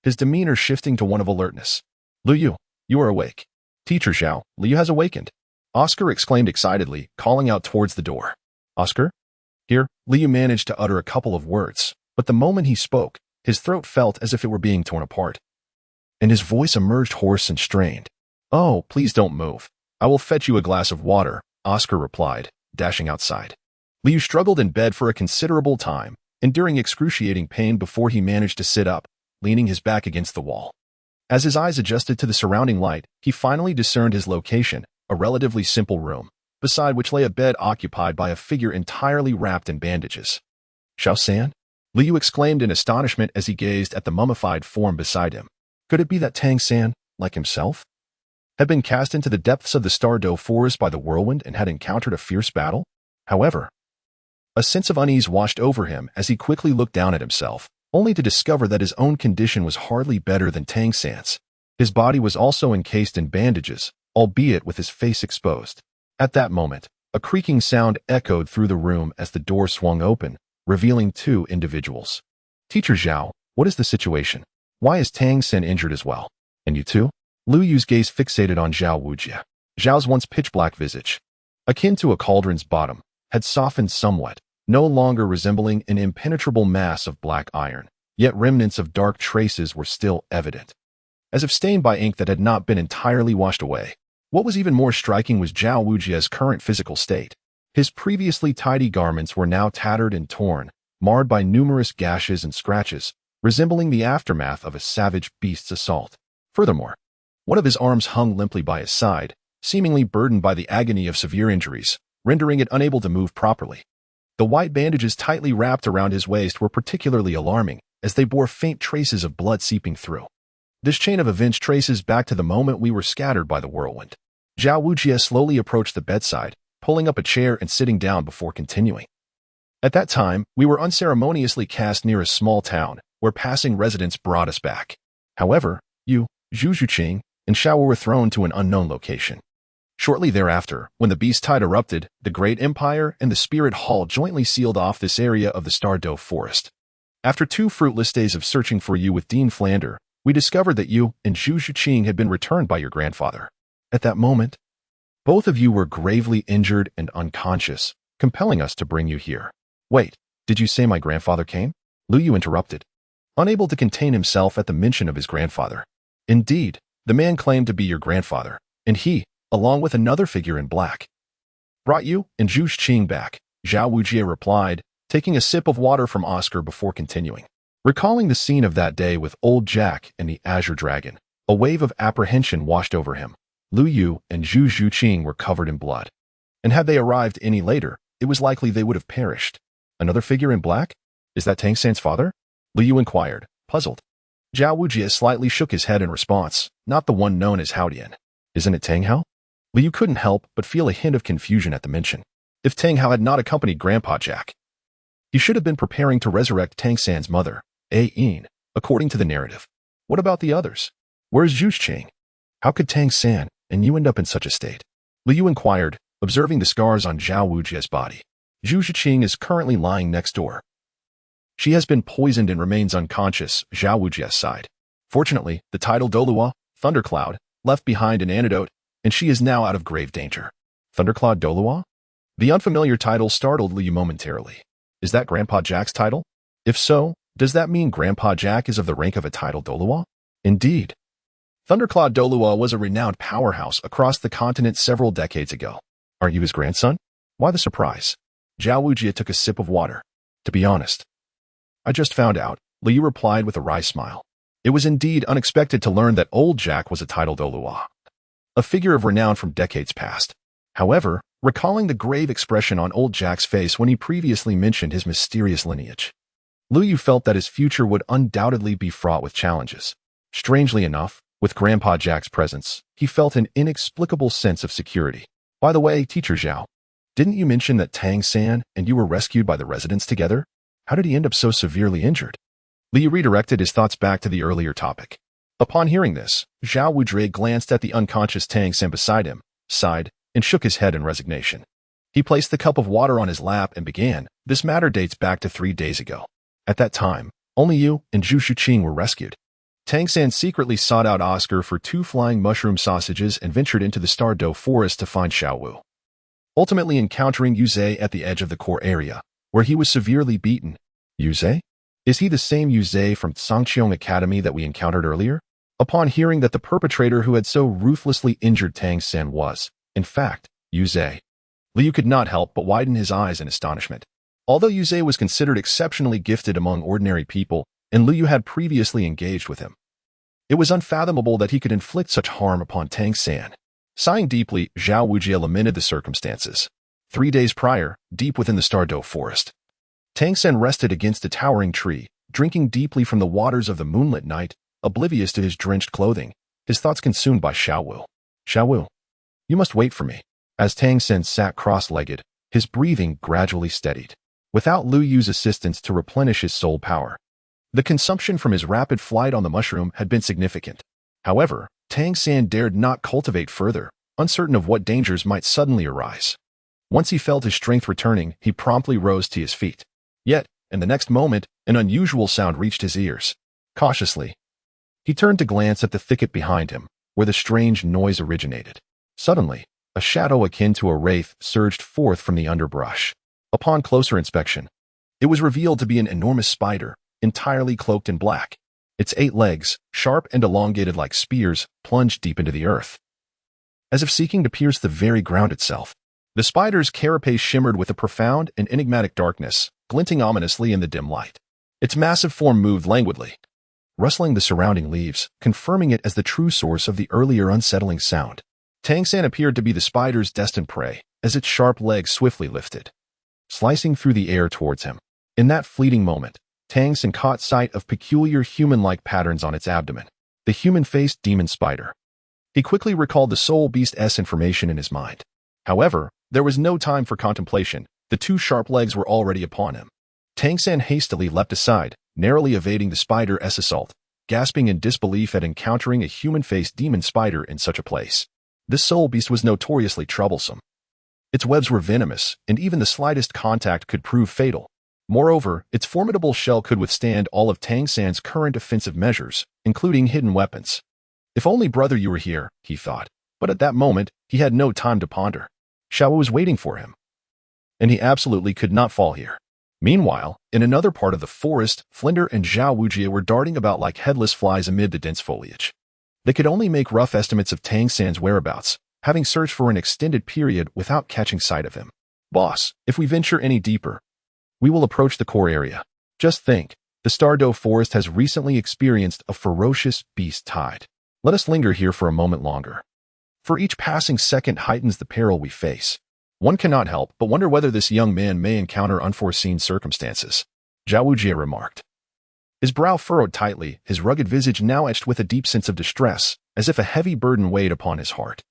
his demeanor shifting to one of alertness. Liu Yu, you are awake. Teacher Zhao, Liu Yu has awakened. Oscar exclaimed excitedly, calling out towards the door. Oscar? Here, Liu Yu managed to utter a couple of words, but the moment he spoke, his throat felt as if it were being torn apart, and his voice emerged hoarse and strained. Oh, please don't move. I will fetch you a glass of water, Oscar replied, dashing outside. Liu struggled in bed for a considerable time, enduring excruciating pain before he managed to sit up, leaning his back against the wall. As his eyes adjusted to the surrounding light, he finally discerned his location, a relatively simple room, beside which lay a bed occupied by a figure entirely wrapped in bandages. Xiao San? Liu exclaimed in astonishment as he gazed at the mummified form beside him. Could it be that Tang San, like himself, had been cast into the depths of the Stardow Forest by the whirlwind and had encountered a fierce battle? However, a sense of unease washed over him as he quickly looked down at himself, only to discover that his own condition was hardly better than Tang San's. His body was also encased in bandages, albeit with his face exposed. At that moment, a creaking sound echoed through the room as the door swung open, revealing two individuals. Teacher Zhao, what is the situation? Why is Tang San injured as well? And you too? Liu Yu's gaze fixated on Zhao Wujie. Zhao's once pitch-black visage, akin to a cauldron's bottom, had softened somewhat, no longer resembling an impenetrable mass of black iron, yet remnants of dark traces were still evident, as if stained by ink that had not been entirely washed away. What was even more striking was Zhao Wujie's current physical state. His previously tidy garments were now tattered and torn, marred by numerous gashes and scratches, resembling the aftermath of a savage beast's assault. Furthermore, one of his arms hung limply by his side, seemingly burdened by the agony of severe injuries, rendering it unable to move properly. The white bandages tightly wrapped around his waist were particularly alarming, as they bore faint traces of blood seeping through. This chain of events traces back to the moment we were scattered by the whirlwind. Zhao Wujie slowly approached the bedside, pulling up a chair and sitting down before continuing. At that time, we were unceremoniously cast near a small town, where passing residents brought us back. However, you, Zhu Zhuqing, and Xiao were thrown to an unknown location. Shortly thereafter, when the beast tide erupted, the Great Empire and the Spirit Hall jointly sealed off this area of the Stardow Forest. After 2 fruitless days of searching for you with Dean Flander, We discovered that you and Zhu Zhiqing had been returned by your grandfather. At that moment, both of you were gravely injured and unconscious, compelling us to bring you here. Wait, did you say my grandfather came? Lu Yu interrupted, unable to contain himself at the mention of his grandfather. Indeed, the man claimed to be your grandfather, and he, along with another figure in black, brought you and Zhu Zhiqing back, Zhao Wujie replied, taking a sip of water from Oscar before continuing. Recalling the scene of that day with Old Jack and the Azure Dragon, a wave of apprehension washed over him. Lu Yu and Zhu Zhiqing were covered in blood, and had they arrived any later, it was likely they would have perished. Another figure in black? Is that Tang San's father? Lu Yu inquired, puzzled. Zhao Wujie slightly shook his head in response, not the one known as Hao Dian. Isn't it Tang Hao? Lu Yu couldn't help but feel a hint of confusion at the mention. If Tang Hao had not accompanied Grandpa Jack, he should have been preparing to resurrect Tang San's mother, A Yin, according to the narrative. What about the others? Where's Zhu Zhiqing? How could Tang San and you end up in such a state? Lu Yu inquired, observing the scars on Zhao Wujie's body. Zhu Zhiqing is currently lying next door. She has been poisoned and remains unconscious, Zhao Wujie sighed. Fortunately, the title Dolua, Thundercloud, left behind an antidote, and she is now out of grave danger. Thundercloud Dolua? The unfamiliar title startled Lu Yu momentarily. Is that Grandpa Jack's title? If so, does that mean Grandpa Jack is of the rank of a title Dolua? Indeed. Thundercloud Dolua was a renowned powerhouse across the continent several decades ago. Aren't you his grandson? Why the surprise? Zhao Wujie took a sip of water. To be honest, I just found out, Lu Yu replied with a wry smile. It was indeed unexpected to learn that Old Jack was a title Dolua, a figure of renown from decades past. However, recalling the grave expression on Old Jack's face when he previously mentioned his mysterious lineage, Lu Yu felt that his future would undoubtedly be fraught with challenges. Strangely enough, with Grandpa Jack's presence, he felt an inexplicable sense of security. By the way, Teacher Zhao, didn't you mention that Tang San and you were rescued by the residents together? How did he end up so severely injured? Lu Yu redirected his thoughts back to the earlier topic. Upon hearing this, Zhao Wujie glanced at the unconscious Tang San beside him, sighed, and shook his head in resignation. He placed the cup of water on his lap and began. This matter dates back to 3 days ago. At that time, only you and Zhu Zhiqing were rescued. Tang San secretly sought out Oscar for 2 flying mushroom sausages and ventured into the Star Dough forest to find Xiao Wu, ultimately encountering Yu Zhe at the edge of the core area, where he was severely beaten. Yu Zhe? Is he the same Yu Zhe from Sangqiong Academy that we encountered earlier? Upon hearing that the perpetrator who had so ruthlessly injured Tang San was, in fact, Yu Zhe, Lu Yu could not help but widen his eyes in astonishment. Although Yu Zhe was considered exceptionally gifted among ordinary people, and Lu Yu had previously engaged with him, it was unfathomable that he could inflict such harm upon Tang San. Sighing deeply, Zhao Wujie lamented the circumstances. 3 days prior, deep within the Star Dough forest, Tang San rested against a towering tree, drinking deeply from the waters of the moonlit night, oblivious to his drenched clothing, his thoughts consumed by Xiao Wu. Xiao Wu, you must wait for me. As Tang San sat cross-legged, his breathing gradually steadied. Without Lu Yu's assistance to replenish his soul power, the consumption from his rapid flight on the mushroom had been significant. However, Tang San dared not cultivate further, uncertain of what dangers might suddenly arise. Once he felt his strength returning, he promptly rose to his feet. Yet, in the next moment, an unusual sound reached his ears. Cautiously, he turned to glance at the thicket behind him, where the strange noise originated. Suddenly, a shadow akin to a wraith surged forth from the underbrush. Upon closer inspection, it was revealed to be an enormous spider, entirely cloaked in black. Its 8 legs, sharp and elongated like spears, plunged deep into the earth, as if seeking to pierce the very ground itself. The spider's carapace shimmered with a profound and enigmatic darkness, glinting ominously in the dim light. Its massive form moved languidly, rustling the surrounding leaves, confirming it as the true source of the earlier unsettling sound. Tang San appeared to be the spider's destined prey, as its sharp legs swiftly lifted, slicing through the air towards him. In that fleeting moment, Tang San caught sight of peculiar human-like patterns on its abdomen, the human-faced demon spider. He quickly recalled the Soul Beast's information in his mind. However, there was no time for contemplation. The 2 sharp legs were already upon him. Tang San hastily leapt aside, narrowly evading the spider's assault, gasping in disbelief at encountering a human-faced demon spider in such a place. This soul beast was notoriously troublesome. Its webs were venomous, and even the slightest contact could prove fatal. Moreover, its formidable shell could withstand all of Tang San's current offensive measures, including hidden weapons. If only brother you were here, he thought. But at that moment, he had no time to ponder. Xiao Wu was waiting for him, and he absolutely could not fall here. Meanwhile, in another part of the forest, Flinder and Zhao Wujie were darting about like headless flies amid the dense foliage. They could only make rough estimates of Tang San's whereabouts, having searched for an extended period without catching sight of him. Boss, if we venture any deeper, we will approach the core area. Just think, the Stardow Forest has recently experienced a ferocious beast tide. Let us linger here for a moment longer. For each passing second heightens the peril we face. One cannot help but wonder whether this young man may encounter unforeseen circumstances, Zhao Wujie remarked. His brow furrowed tightly, his rugged visage now etched with a deep sense of distress, as if a heavy burden weighed upon his heart.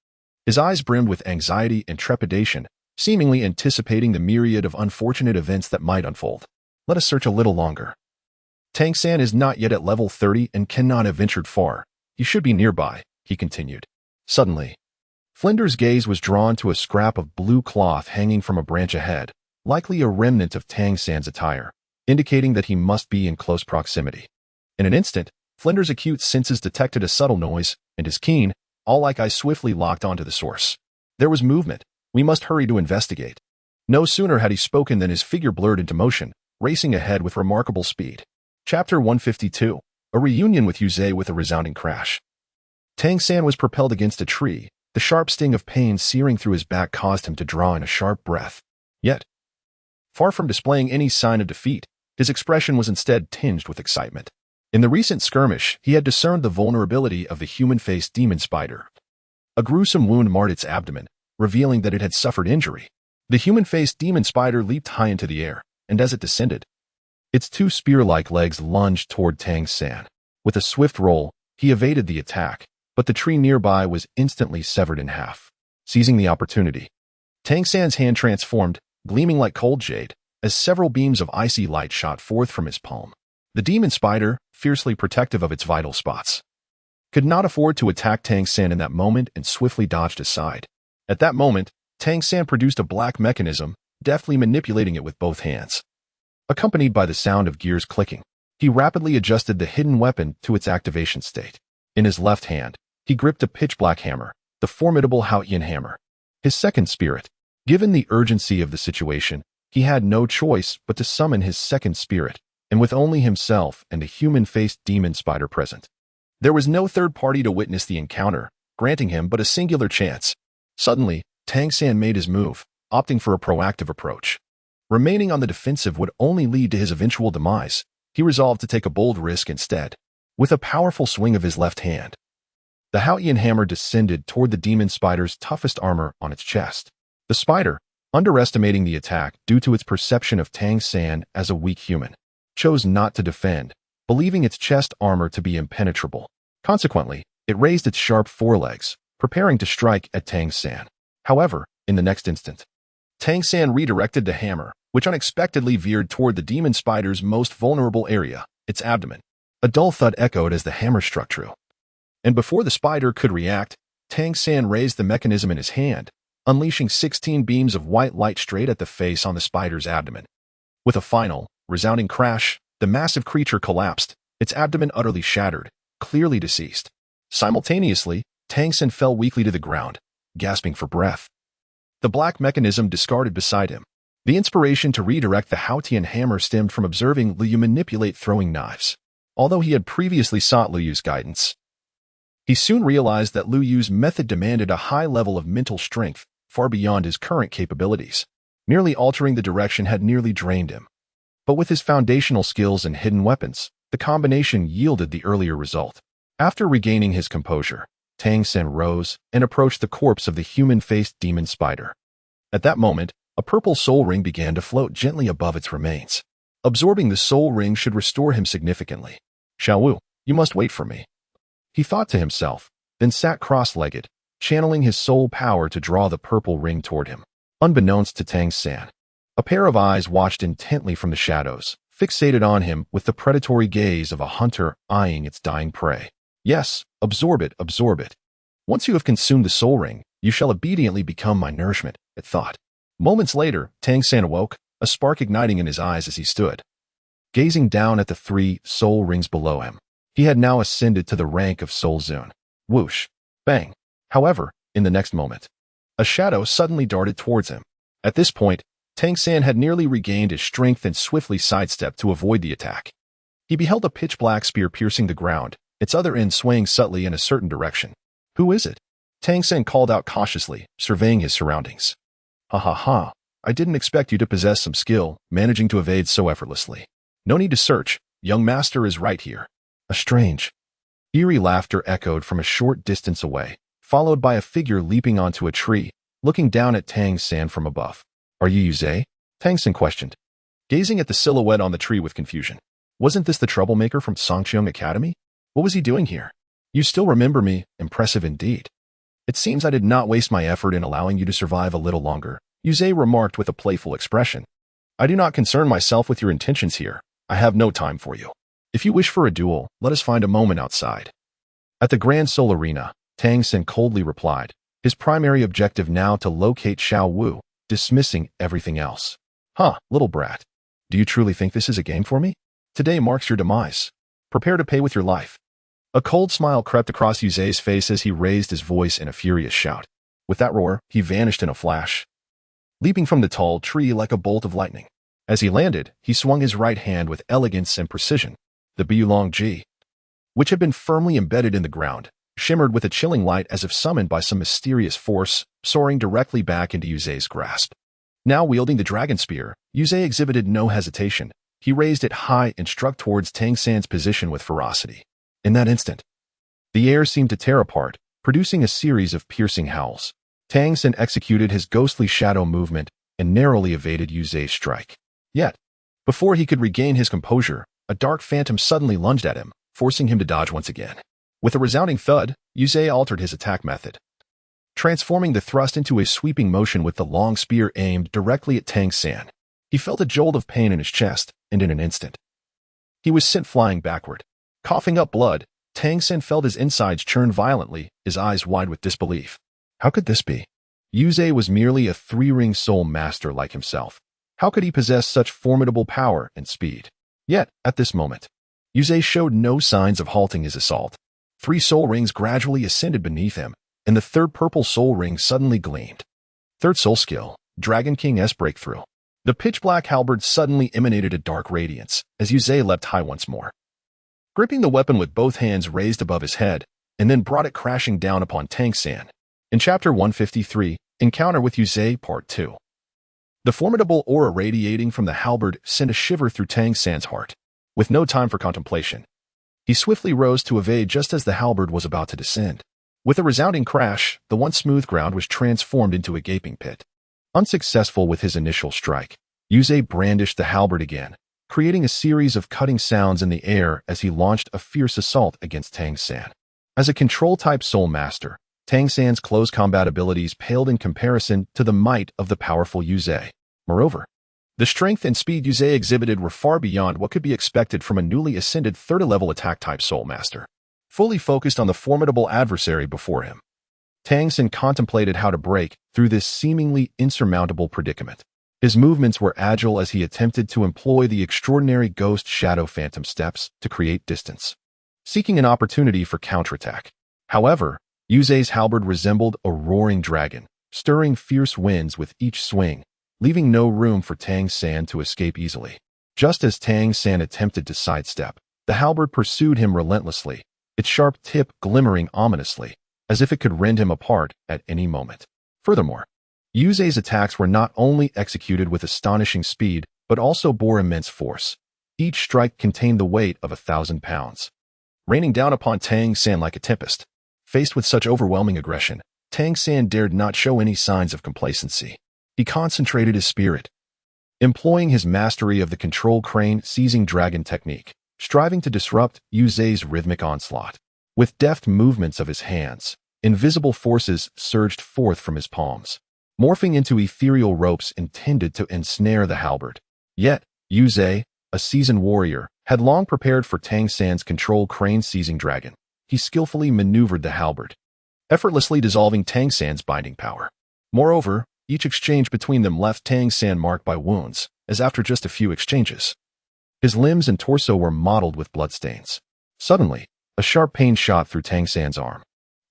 His eyes brimmed with anxiety and trepidation, seemingly anticipating the myriad of unfortunate events that might unfold. Let us search a little longer. Tang San is not yet at level 30 and cannot have ventured far. He should be nearby, he continued. Suddenly, Flinder's gaze was drawn to a scrap of blue cloth hanging from a branch ahead, likely a remnant of Tang San's attire, indicating that he must be in close proximity. In an instant, Flinder's acute senses detected a subtle noise, and his keen, all-like eyes swiftly locked onto the source. There was movement. We must hurry to investigate. No sooner had he spoken than his figure blurred into motion, racing ahead with remarkable speed. Chapter 152. A reunion with Yuzhe with a resounding crash. Tang San was propelled against a tree. The sharp sting of pain searing through his back caused him to draw in a sharp breath. Yet, far from displaying any sign of defeat, his expression was instead tinged with excitement. In the recent skirmish, he had discerned the vulnerability of the human-faced demon spider. A gruesome wound marred its abdomen, revealing that it had suffered injury. The human-faced demon spider leaped high into the air, and as it descended, its two spear-like legs lunged toward Tang San. With a swift roll, he evaded the attack, but the tree nearby was instantly severed in half. Seizing the opportunity, Tang San's hand transformed, gleaming like cold jade, as several beams of icy light shot forth from his palm. The demon spider, fiercely protective of its vital spots, could not afford to attack Tang San in that moment and swiftly dodged aside. At that moment, Tang San produced a black mechanism, deftly manipulating it with both hands. Accompanied by the sound of gears clicking, he rapidly adjusted the hidden weapon to its activation state. In his left hand, he gripped a pitch-black hammer, the formidable Haotian hammer. His second spirit. Given the urgency of the situation, he had no choice but to summon his second spirit, and with only himself and a human-faced demon spider present. There was no third party to witness the encounter, granting him but a singular chance. Suddenly, Tang San made his move, opting for a proactive approach. Remaining on the defensive would only lead to his eventual demise. He resolved to take a bold risk instead. With a powerful swing of his left hand, the Haotian hammer descended toward the demon spider's toughest armor on its chest. The spider, underestimating the attack due to its perception of Tang San as a weak human, chose not to defend, believing its chest armor to be impenetrable. Consequently, it raised its sharp forelegs, preparing to strike at Tang San. However, in the next instant, Tang San redirected the hammer, which unexpectedly veered toward the demon spider's most vulnerable area, its abdomen. A dull thud echoed as the hammer struck true. And before the spider could react, Tang San raised the mechanism in his hand, unleashing 16 beams of white light straight at the face on the spider's abdomen. With a final, resounding crash, the massive creature collapsed, its abdomen utterly shattered, clearly deceased. Simultaneously, Tang San fell weakly to the ground, gasping for breath. The black mechanism discarded beside him. The inspiration to redirect the Haotian hammer stemmed from observing Liu manipulate throwing knives. Although he had previously sought Liu Yu's guidance, he soon realized that Liu Yu's method demanded a high level of mental strength, far beyond his current capabilities. Merely altering the direction had nearly drained him. But with his foundational skills and hidden weapons, the combination yielded the earlier result. After regaining his composure, Tang San rose and approached the corpse of the human-faced demon spider. At that moment, a purple soul ring began to float gently above its remains. Absorbing the soul ring should restore him significantly. Xiao Wu, you must wait for me, he thought to himself, then sat cross-legged, channeling his soul power to draw the purple ring toward him. Unbeknownst to Tang San, a pair of eyes watched intently from the shadows, fixated on him with the predatory gaze of a hunter eyeing its dying prey. Yes, absorb it, absorb it. Once you have consumed the soul ring, you shall obediently become my nourishment, it thought. Moments later, Tang San awoke, a spark igniting in his eyes as he stood, gazing down at the 3 soul rings below him. He had now ascended to the rank of Soul Zune. Whoosh! Bang! However, in the next moment, a shadow suddenly darted towards him. At this point, Tang San had nearly regained his strength and swiftly sidestepped to avoid the attack. He beheld a pitch-black spear piercing the ground, its other end swaying subtly in a certain direction. Who is it? Tang San called out cautiously, surveying his surroundings. Ha ha ha, I didn't expect you to possess some skill, managing to evade so effortlessly. No need to search, young master is right here. A strange, eerie laughter echoed from a short distance away, followed by a figure leaping onto a tree, looking down at Tang San from above. Are you Yuzhe? Tang San questioned, gazing at the silhouette on the tree with confusion. Wasn't this the troublemaker from Songqiang Academy? What was he doing here? You still remember me, impressive indeed. It seems I did not waste my effort in allowing you to survive a little longer, Yuzhe remarked with a playful expression. I do not concern myself with your intentions here. I have no time for you. If you wish for a duel, let us find a moment outside. At the Grand Soul Arena, Tang San coldly replied, his primary objective now to locate Xiao Wu, dismissing everything else. Huh, little brat. Do you truly think this is a game for me? Today marks your demise. Prepare to pay with your life. A cold smile crept across Yuzhe's face as he raised his voice in a furious shout. With that roar, he vanished in a flash, leaping from the tall tree like a bolt of lightning. As he landed, he swung his right hand with elegance and precision. The Bulong Ji, which had been firmly embedded in the ground, shimmered with a chilling light as if summoned by some mysterious force, soaring directly back into Yuzhe's grasp. Now wielding the dragon spear, Yuzhe exhibited no hesitation. He raised it high and struck towards Tang San's position with ferocity. In that instant, the air seemed to tear apart, producing a series of piercing howls. Tang San executed his ghostly shadow movement and narrowly evaded Yuzhe's strike. Yet, before he could regain his composure, a dark phantom suddenly lunged at him, forcing him to dodge once again. With a resounding thud, Yuzhe altered his attack method, transforming the thrust into a sweeping motion with the long spear aimed directly at Tang San. He felt a jolt of pain in his chest, and in an instant, he was sent flying backward. Coughing up blood, Tang San felt his insides churn violently, his eyes wide with disbelief. How could this be? Yuzhe was merely a 3-ring soul master like himself. How could he possess such formidable power and speed? Yet, at this moment, Yuzhe showed no signs of halting his assault. 3 soul rings gradually ascended beneath him, and the 3rd purple soul ring suddenly gleamed. 3rd soul skill, Dragon King S Breakthrough. The pitch-black halberd suddenly emanated a dark radiance, as Yuzhe leapt high once more, gripping the weapon with both hands raised above his head, and then brought it crashing down upon Tang San. In Chapter 153, Encounter with Yuzhe Part 2. The formidable aura radiating from the halberd sent a shiver through Tang San's heart. With no time for contemplation, he swiftly rose to evade just as the halberd was about to descend. With a resounding crash, the once smooth ground was transformed into a gaping pit. Unsuccessful with his initial strike, Yuzhe brandished the halberd again, creating a series of cutting sounds in the air as he launched a fierce assault against Tang San. As a control-type soul master, Tang San's close combat abilities paled in comparison to the might of the powerful Yuzhe. Moreover, the strength and speed Yuzhe exhibited were far beyond what could be expected from a newly ascended 3rd-level attack-type soul master. Fully focused on the formidable adversary before him, Tang San contemplated how to break through this seemingly insurmountable predicament. His movements were agile as he attempted to employ the extraordinary ghost shadow phantom steps to create distance, seeking an opportunity for counterattack. However, Yuzhe's halberd resembled a roaring dragon, stirring fierce winds with each swing, leaving no room for Tang San to escape easily. Just as Tang San attempted to sidestep, the halberd pursued him relentlessly, its sharp tip glimmering ominously, as if it could rend him apart at any moment. Furthermore, Yuzhe's attacks were not only executed with astonishing speed, but also bore immense force. Each strike contained the weight of 1,000 pounds, raining down upon Tang San like a tempest. Faced with such overwhelming aggression, Tang San dared not show any signs of complacency. He concentrated his spirit, employing his mastery of the control crane seizing dragon technique, striving to disrupt Yuzhe's rhythmic onslaught. With deft movements of his hands, invisible forces surged forth from his palms, morphing into ethereal ropes intended to ensnare the halberd. Yet, Yuzhe, a seasoned warrior, had long prepared for Tang San's control crane seizing dragon. He skillfully maneuvered the halberd, effortlessly dissolving Tang San's binding power. Moreover, Each exchange between them left Tang San marked by wounds, as after just a few exchanges. His limbs and torso were mottled with bloodstains. Suddenly, a sharp pain shot through Tang San's arm.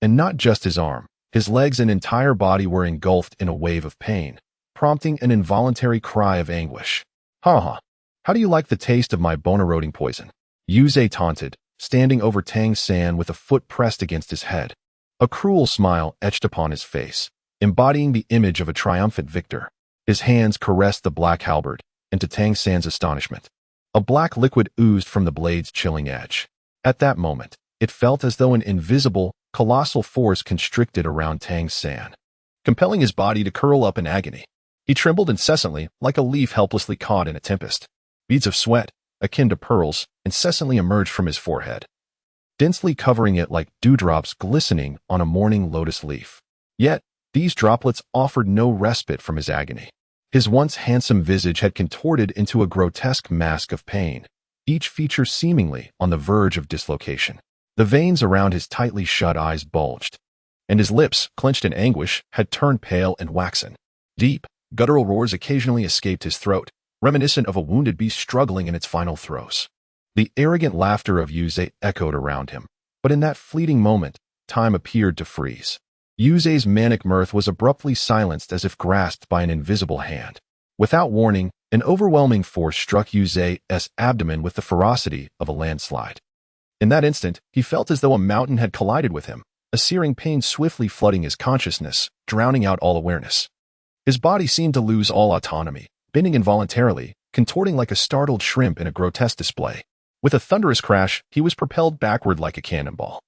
And not just his arm, his legs and entire body were engulfed in a wave of pain, prompting an involuntary cry of anguish. Ha! How do you like the taste of my bone-eroding poison? Yu Zhe taunted, standing over Tang San with a foot pressed against his head. A cruel smile etched upon his face, embodying the image of a triumphant victor. His hands caressed the black halberd, and to Tang San's astonishment, a black liquid oozed from the blade's chilling edge. At that moment, it felt as though an invisible, colossal force constricted around Tang San, compelling his body to curl up in agony. He trembled incessantly, like a leaf helplessly caught in a tempest. Beads of sweat, akin to pearls, incessantly emerged from his forehead, densely covering it like dewdrops glistening on a morning lotus leaf. Yet, these droplets offered no respite from his agony. His once handsome visage had contorted into a grotesque mask of pain, each feature seemingly on the verge of dislocation. The veins around his tightly shut eyes bulged, and his lips, clenched in anguish, had turned pale and waxen. Deep, guttural roars occasionally escaped his throat, reminiscent of a wounded beast struggling in its final throes. The arrogant laughter of Yu Zhe echoed around him, but in that fleeting moment, time appeared to freeze. Yu Zhe's manic mirth was abruptly silenced as if grasped by an invisible hand. Without warning, an overwhelming force struck Yu Zhe's abdomen with the ferocity of a landslide. In that instant, he felt as though a mountain had collided with him, a searing pain swiftly flooding his consciousness, drowning out all awareness. His body seemed to lose all autonomy, bending involuntarily, contorting like a startled shrimp in a grotesque display. With a thunderous crash, he was propelled backward like a cannonball,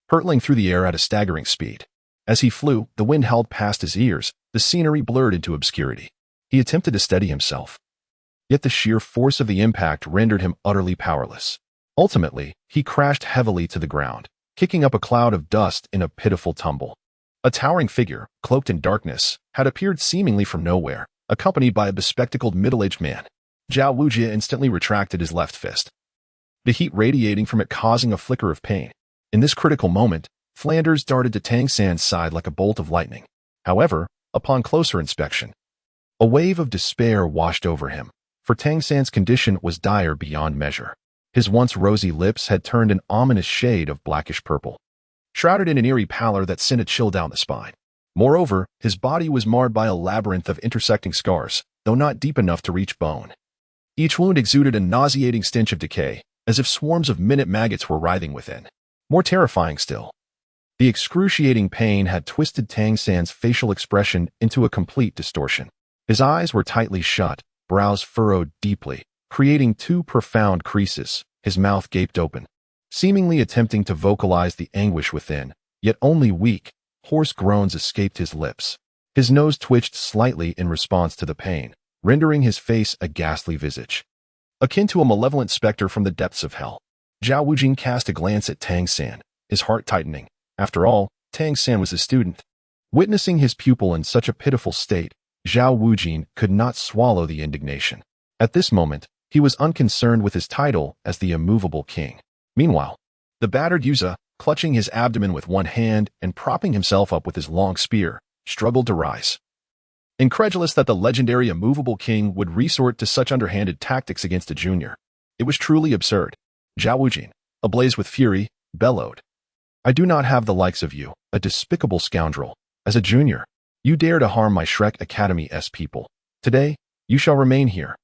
hurtling through the air at a staggering speed. As he flew, the wind howled past his ears, the scenery blurred into obscurity. He attempted to steady himself, yet the sheer force of the impact rendered him utterly powerless. Ultimately, he crashed heavily to the ground, kicking up a cloud of dust in a pitiful tumble. A towering figure, cloaked in darkness, had appeared seemingly from nowhere, accompanied by a bespectacled middle-aged man. Zhao Wujie instantly retracted his left fist, the heat radiating from it causing a flicker of pain. In this critical moment, Flanders darted to Tang San's side like a bolt of lightning. However, upon closer inspection, a wave of despair washed over him, for Tang San's condition was dire beyond measure. His once rosy lips had turned an ominous shade of blackish purple, shrouded in an eerie pallor that sent a chill down the spine. Moreover, his body was marred by a labyrinth of intersecting scars, though not deep enough to reach bone. Each wound exuded a nauseating stench of decay, as if swarms of minute maggots were writhing within. More terrifying still, the excruciating pain had twisted Tang San's facial expression into a complete distortion. His eyes were tightly shut, brows furrowed deeply, creating two profound creases. His mouth gaped open, seemingly attempting to vocalize the anguish within, yet only weak, hoarse groans escaped his lips. His nose twitched slightly in response to the pain, rendering his face a ghastly visage, akin to a malevolent specter from the depths of hell. Zhao Wujing cast a glance at Tang San, his heart tightening. After all, Tang San was his student. Witnessing his pupil in such a pitiful state, Zhao Wujing could not swallow the indignation. At this moment, he was unconcerned with his title as the immovable king. Meanwhile, the battered Yu Zhe, clutching his abdomen with one hand and propping himself up with his long spear, struggled to rise. Incredulous that the legendary immovable king would resort to such underhanded tactics against a junior. It was truly absurd. Zhao Wujing, ablaze with fury, bellowed, "I do not have the likes of you, a despicable scoundrel. As a junior, you dare to harm my Shrek Academy's people. Today, you shall remain here."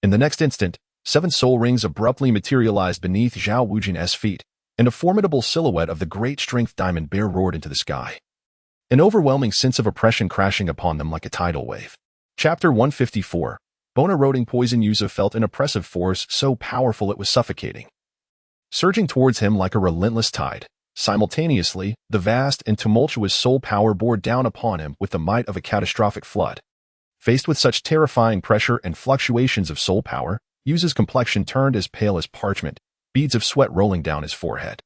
In the next instant, 7 soul rings abruptly materialized beneath Zhao Wujing's feet, and a formidable silhouette of the great strength diamond bear roared into the sky, an overwhelming sense of oppression crashing upon them like a tidal wave. Chapter 154. Bone-eroding poison. Yu Zhe felt an oppressive force so powerful it was suffocating, surging towards him like a relentless tide. Simultaneously, the vast and tumultuous soul power bore down upon him with the might of a catastrophic flood. Faced with such terrifying pressure and fluctuations of soul power, Yu Zhe's complexion turned as pale as parchment, beads of sweat rolling down his forehead.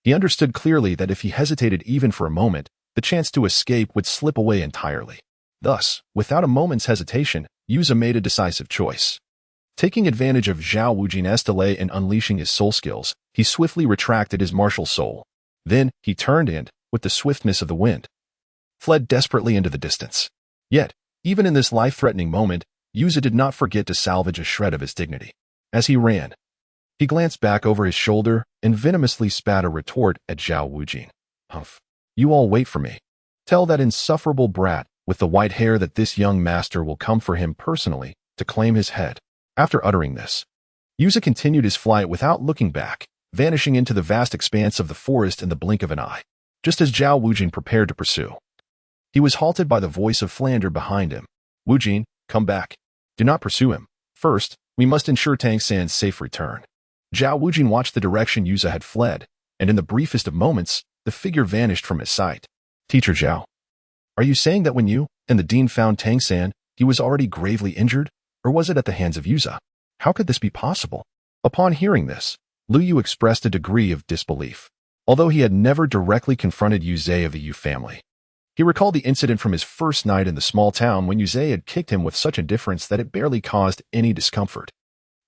He understood clearly that if he hesitated even for a moment, the chance to escape would slip away entirely. Thus, without a moment's hesitation, Yu Zhe made a decisive choice. Taking advantage of Zhao Wujing's delay in unleashing his soul skills, he swiftly retracted his martial soul. Then, he turned and, with the swiftness of the wind, fled desperately into the distance. Yet, Even in this life-threatening moment, Yuza did not forget to salvage a shred of his dignity. As he ran, he glanced back over his shoulder and venomously spat a retort at Zhao Wujin. Humph. You all wait for me. Tell that insufferable brat with the white hair that this young master will come for him personally to claim his head. After uttering this, Yuza continued his flight without looking back, vanishing into the vast expanse of the forest in the blink of an eye. Just as Zhao Wujin prepared to pursue, he was halted by the voice of Flander behind him. Wujin, come back. Do not pursue him. First, we must ensure Tang San's safe return. Zhao Wujin watched the direction Yuza had fled, and in the briefest of moments, the figure vanished from his sight. Teacher Zhao, are you saying that when you and the dean found Tang San, he was already gravely injured, or was it at the hands of Yuza? How could this be possible? Upon hearing this, Lu Yu expressed a degree of disbelief. Although he had never directly confronted Yu Zhe of the Yu family, he recalled the incident from his first night in the small town when Yu Zhe had kicked him with such indifference that it barely caused any discomfort.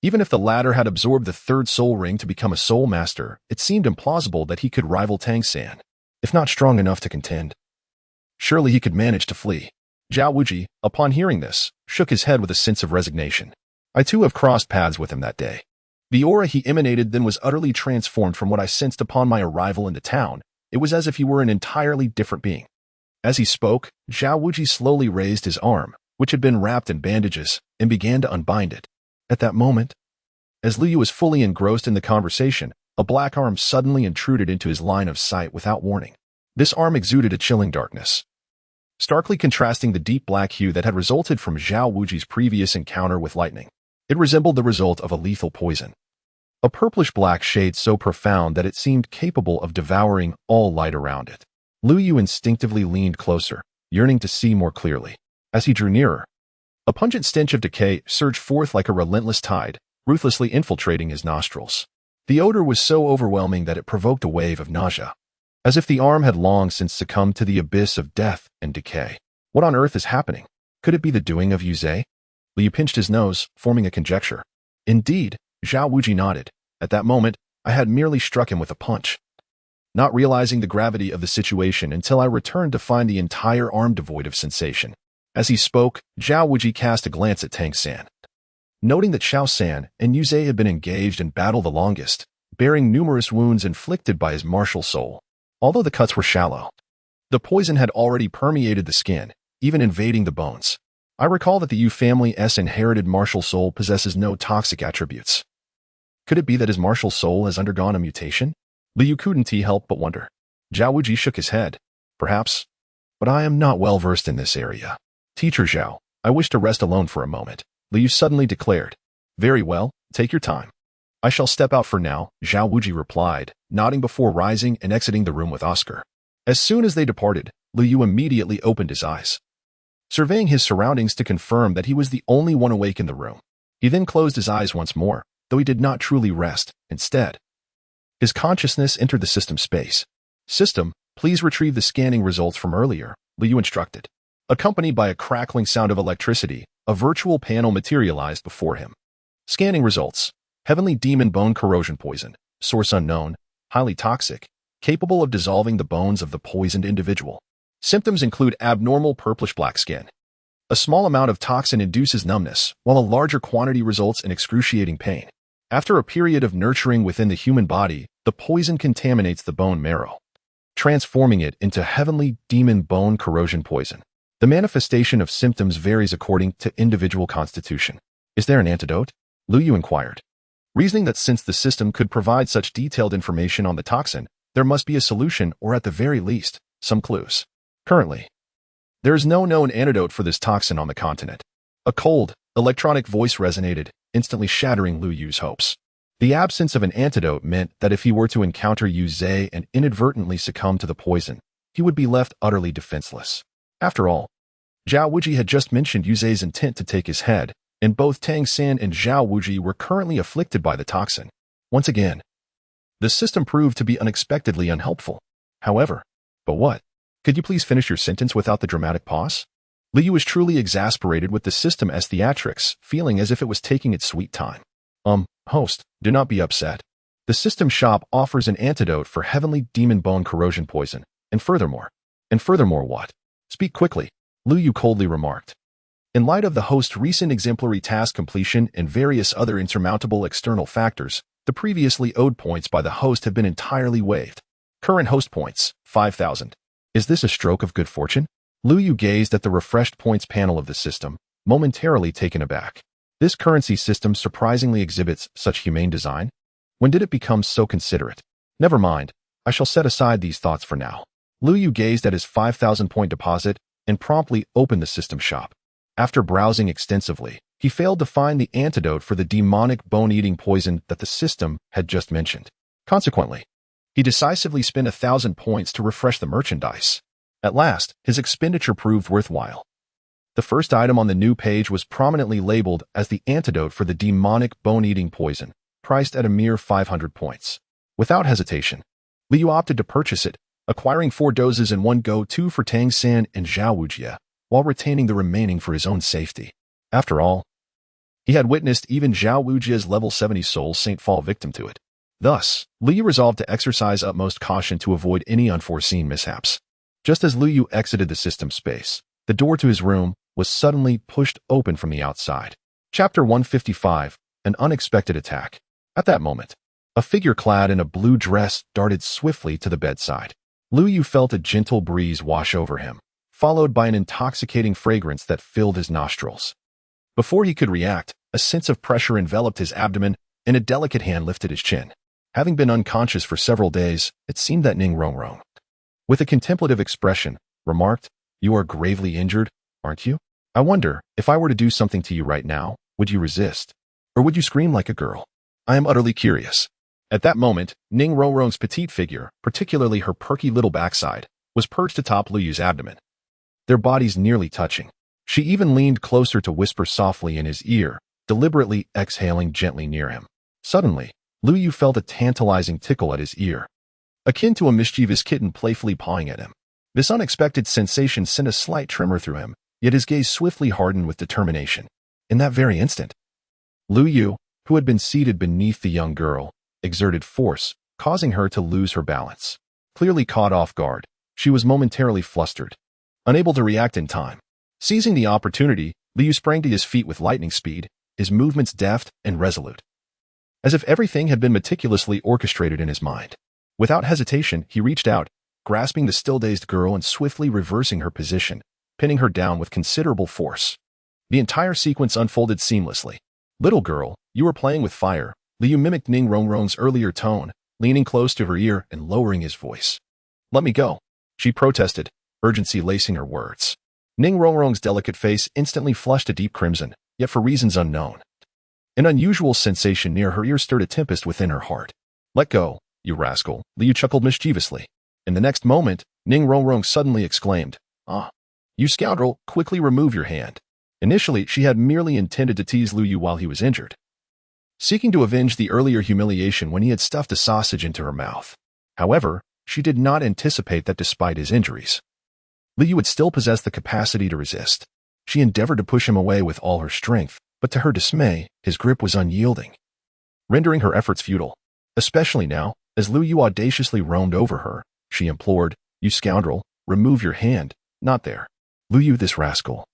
Even if the latter had absorbed the third soul ring to become a soul master, it seemed implausible that he could rival Tang San, if not strong enough to contend. Surely he could manage to flee. Zhao Wuji, upon hearing this, shook his head with a sense of resignation. I too have crossed paths with him that day. The aura he emanated then was utterly transformed from what I sensed upon my arrival in the town. It was as if he were an entirely different being. As he spoke, Zhao Wuji slowly raised his arm, which had been wrapped in bandages, and began to unbind it. At that moment, as Lu Yu was fully engrossed in the conversation, a black arm suddenly intruded into his line of sight without warning. This arm exuded a chilling darkness, starkly contrasting the deep black hue that had resulted from Zhao Wuji's previous encounter with lightning. It resembled the result of a lethal poison. A purplish-black shade so profound that it seemed capable of devouring all light around it. Lu Yu instinctively leaned closer, yearning to see more clearly. As he drew nearer, a pungent stench of decay surged forth like a relentless tide, ruthlessly infiltrating his nostrils. The odor was so overwhelming that it provoked a wave of nausea, as if the arm had long since succumbed to the abyss of death and decay. What on earth is happening? Could it be the doing of Yu Zhe? Lu Yu pinched his nose, forming a conjecture. Indeed, Zhao Wuji nodded. At that moment, I had merely struck him with a punch, not realizing the gravity of the situation until I returned to find the entire arm devoid of sensation. As he spoke, Zhao Wuji cast a glance at Tang San. Noting that Xiao San and Yu Zhe had been engaged in battle the longest, bearing numerous wounds inflicted by his martial soul. Although the cuts were shallow, the poison had already permeated the skin, even invading the bones. I recall that the Yu family's inherited martial soul possesses no toxic attributes. Could it be that his martial soul has undergone a mutation? Lu Yu couldn't help but wonder. Zhao Wuji shook his head. Perhaps, but I am not well versed in this area. Teacher Zhao, I wish to rest alone for a moment, Lu Yu suddenly declared. Very well, take your time. I shall step out for now, Zhao Wuji replied, nodding before rising and exiting the room with Oscar. As soon as they departed, Lu Yu immediately opened his eyes, surveying his surroundings to confirm that he was the only one awake in the room. He then closed his eyes once more, though he did not truly rest. Instead, his consciousness entered the system space. System, please retrieve the scanning results from earlier, Lu Yu instructed. Accompanied by a crackling sound of electricity, a virtual panel materialized before him. Scanning results. Heavenly Demon Bone Corrosion Poison. Source unknown. Highly toxic. Capable of dissolving the bones of the poisoned individual. Symptoms include abnormal purplish-black skin. A small amount of toxin induces numbness, while a larger quantity results in excruciating pain. After a period of nurturing within the human body, the poison contaminates the bone marrow, transforming it into Heavenly Demon Bone Corrosion Poison. The manifestation of symptoms varies according to individual constitution. Is there an antidote? Lu Yu inquired, reasoning that since the system could provide such detailed information on the toxin, there must be a solution or at the very least, some clues. Currently, there is no known antidote for this toxin on the continent. A cold, electronic voice resonated, instantly shattering Lu Yu's hopes. The absence of an antidote meant that if he were to encounter Yu Zhe and inadvertently succumb to the poison, he would be left utterly defenseless. After all, Zhao Wuji had just mentioned Yu Zhe's intent to take his head, and both Tang San and Zhao Wuji were currently afflicted by the toxin. Once again, the system proved to be unexpectedly unhelpful. However, but what? Could you please finish your sentence without the dramatic pause? Lu Yu was truly exasperated with the system's theatrics, feeling as if it was taking its sweet time. Host, do not be upset. The system shop offers an antidote for Heavenly Demon Bone Corrosion Poison, and furthermore what? Speak quickly, Lu Yu coldly remarked. In light of the host's recent exemplary task completion and various other insurmountable external factors, the previously owed points by the host have been entirely waived. Current host points, 5,000. Is this a stroke of good fortune? Lu Yu gazed at the refreshed points panel of the system, momentarily taken aback. This currency system surprisingly exhibits such humane design. When did it become so considerate? Never mind, I shall set aside these thoughts for now. Lu Yu gazed at his 5,000-point deposit and promptly opened the system shop. After browsing extensively, he failed to find the antidote for the demonic bone-eating poison that the system had just mentioned. Consequently, he decisively spent 1,000 points to refresh the merchandise. At last, his expenditure proved worthwhile. The first item on the new page was prominently labeled as the antidote for the demonic bone-eating poison, priced at a mere 500 points. Without hesitation, Liu opted to purchase it, acquiring 4 doses in one go, 2 for Tang San and Zhao Wujie, while retaining the remaining for his own safety. After all, he had witnessed even Zhao Wujie's level 70 soul saint fall victim to it. Thus, Liu resolved to exercise utmost caution to avoid any unforeseen mishaps. Just as Liu exited the system space, the door to his room was suddenly pushed open from the outside. Chapter 155, An Unexpected Attack. At that moment, a figure clad in a blue dress darted swiftly to the bedside. Liu felt a gentle breeze wash over him, followed by an intoxicating fragrance that filled his nostrils. Before he could react, a sense of pressure enveloped his abdomen and a delicate hand lifted his chin. Having been unconscious for several days, it seemed that Ning Rongrong, with a contemplative expression, remarked, "You are gravely injured, aren't you? I wonder, if I were to do something to you right now, would you resist? Or would you scream like a girl? I am utterly curious." At that moment, Ning Rongrong's petite figure, particularly her perky little backside, was perched atop Liu's abdomen, their bodies nearly touching. She even leaned closer to whisper softly in his ear, deliberately exhaling gently near him. Suddenly, Liu felt a tantalizing tickle at his ear, akin to a mischievous kitten playfully pawing at him. This unexpected sensation sent a slight tremor through him, yet his gaze swiftly hardened with determination. In that very instant, Liu, who had been seated beneath the young girl, exerted force, causing her to lose her balance. Clearly caught off guard, she was momentarily flustered, unable to react in time. Seizing the opportunity, Liu sprang to his feet with lightning speed, his movements deft and resolute, as if everything had been meticulously orchestrated in his mind. Without hesitation, he reached out, grasping the still-dazed girl and swiftly reversing her position, pinning her down with considerable force. The entire sequence unfolded seamlessly. "Little girl, you are playing with fire," Liu mimicked Ning Rongrong's earlier tone, leaning close to her ear and lowering his voice. "Let me go," she protested, urgency lacing her words. Ning Rongrong's delicate face instantly flushed a deep crimson, yet for reasons unknown. An unusual sensation near her ear stirred a tempest within her heart. "Let go, you rascal," Liu chuckled mischievously. In the next moment, Ning Rongrong suddenly exclaimed, "Ah, you scoundrel, quickly remove your hand." Initially, she had merely intended to tease Liu while he was injured, seeking to avenge the earlier humiliation when he had stuffed a sausage into her mouth. However, she did not anticipate that despite his injuries, Liu would still possess the capacity to resist. She endeavored to push him away with all her strength, but to her dismay, his grip was unyielding, rendering her efforts futile. Especially now, as Liu audaciously roamed over her, she implored, "You scoundrel, remove your hand." "Not there." Liu, this rascal,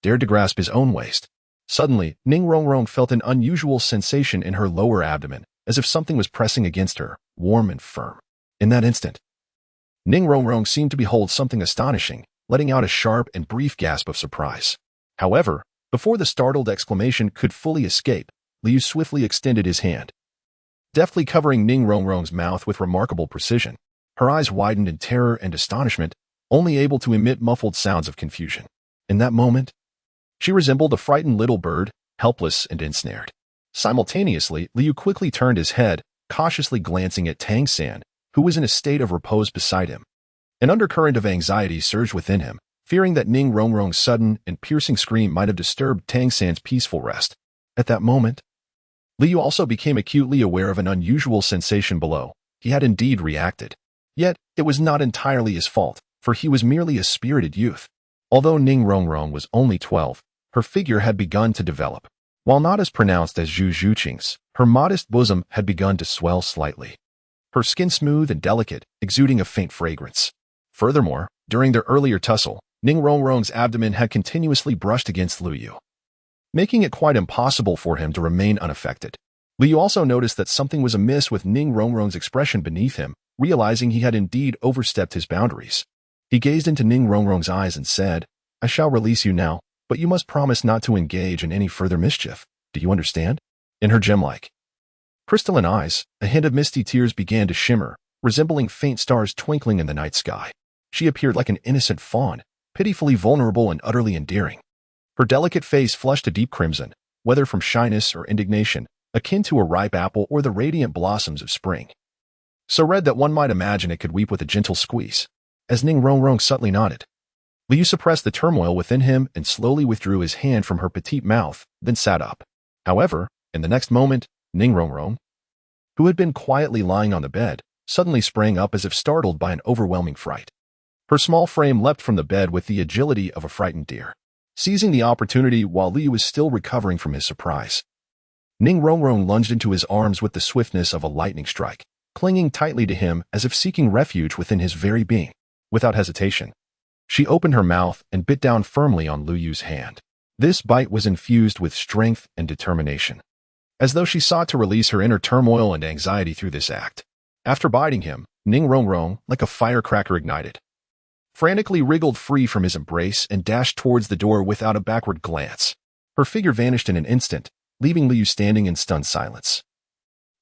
dared to grasp his own waist. Suddenly, Ning Rongrong felt an unusual sensation in her lower abdomen, as if something was pressing against her, warm and firm. In that instant, Ning Rongrong seemed to behold something astonishing, letting out a sharp and brief gasp of surprise. However, before the startled exclamation could fully escape, Liu swiftly extended his hand, deftly covering Ning Rongrong's mouth with remarkable precision. Her eyes widened in terror and astonishment, only able to emit muffled sounds of confusion. In that moment, she resembled a frightened little bird, helpless and ensnared. Simultaneously, Liu quickly turned his head, cautiously glancing at Tang San, who was in a state of repose beside him. An undercurrent of anxiety surged within him, fearing that Ning Rongrong's sudden and piercing scream might have disturbed Tang San's peaceful rest. At that moment, Liu also became acutely aware of an unusual sensation below. He had indeed reacted. Yet, it was not entirely his fault, for he was merely a spirited youth. Although Ning Rongrong was only 12, her figure had begun to develop. While not as pronounced as Zhu Zhuqing's, her modest bosom had begun to swell slightly, her skin smooth and delicate, exuding a faint fragrance. Furthermore, during their earlier tussle, Ning Rongrong's abdomen had continuously brushed against Lu Yu, making it quite impossible for him to remain unaffected. Lu Yu also noticed that something was amiss with Ning Rongrong's expression beneath him, realizing he had indeed overstepped his boundaries. He gazed into Ning Rongrong's eyes and said, "I shall release you now, but you must promise not to engage in any further mischief. Do you understand?" In her gem-like, crystalline eyes, a hint of misty tears began to shimmer, resembling faint stars twinkling in the night sky. She appeared like an innocent fawn, pitifully vulnerable and utterly endearing. Her delicate face flushed a deep crimson, whether from shyness or indignation, akin to a ripe apple or the radiant blossoms of spring. So red that one might imagine it could weep with a gentle squeeze. As Ning Rongrong subtly nodded, Lu Yu suppressed the turmoil within him and slowly withdrew his hand from her petite mouth, then sat up. However, in the next moment, Ning Rongrong, who had been quietly lying on the bed, suddenly sprang up as if startled by an overwhelming fright. Her small frame leapt from the bed with the agility of a frightened deer, seizing the opportunity while Lu Yu was still recovering from his surprise. Ning Rongrong lunged into his arms with the swiftness of a lightning strike, clinging tightly to him as if seeking refuge within his very being. Without hesitation, she opened her mouth and bit down firmly on Lu Yu's hand. This bite was infused with strength and determination, as though she sought to release her inner turmoil and anxiety through this act. After biting him, Ning Rongrong, like a firecracker ignited, frantically wriggled free from his embrace and dashed towards the door without a backward glance. Her figure vanished in an instant, leaving Lu Yu standing in stunned silence,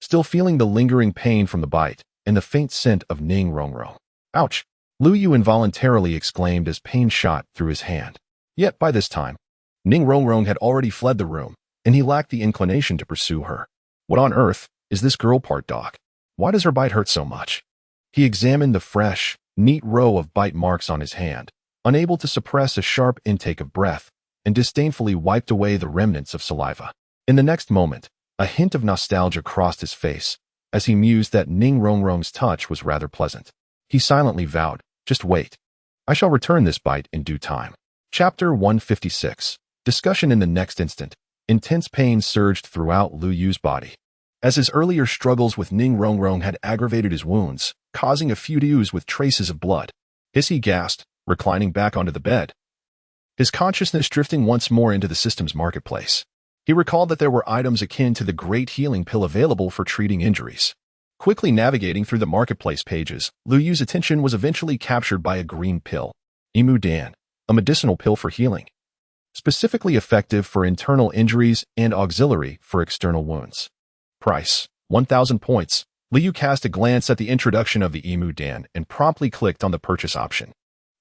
still feeling the lingering pain from the bite and the faint scent of Ning Rongrong. "Ouch!" Lu Yu involuntarily exclaimed as pain shot through his hand. Yet by this time, Ning Rongrong had already fled the room, and he lacked the inclination to pursue her. What on earth is this girl part dog? Why does her bite hurt so much? He examined the fresh, neat row of bite marks on his hand, unable to suppress a sharp intake of breath, and disdainfully wiped away the remnants of saliva. In the next moment, a hint of nostalgia crossed his face, as he mused that Ning Rongrong's touch was rather pleasant. He silently vowed, "Just wait. I shall return this bite in due time." Chapter 156. Discussion. In the next instant, intense pain surged throughout Lu Yu's body, as his earlier struggles with Ning Rongrong had aggravated his wounds, causing a few to ooze with traces of blood. He gasped, reclining back onto the bed, his consciousness drifting once more into the system's marketplace. He recalled that there were items akin to the Great Healing Pill available for treating injuries. Quickly navigating through the marketplace pages, Lu Yu's attention was eventually captured by a green pill, Imu Dan, a medicinal pill for healing, specifically effective for internal injuries and auxiliary for external wounds. Price, 1,000 points. Lu Yu cast a glance at the introduction of the Imu Dan and promptly clicked on the purchase option.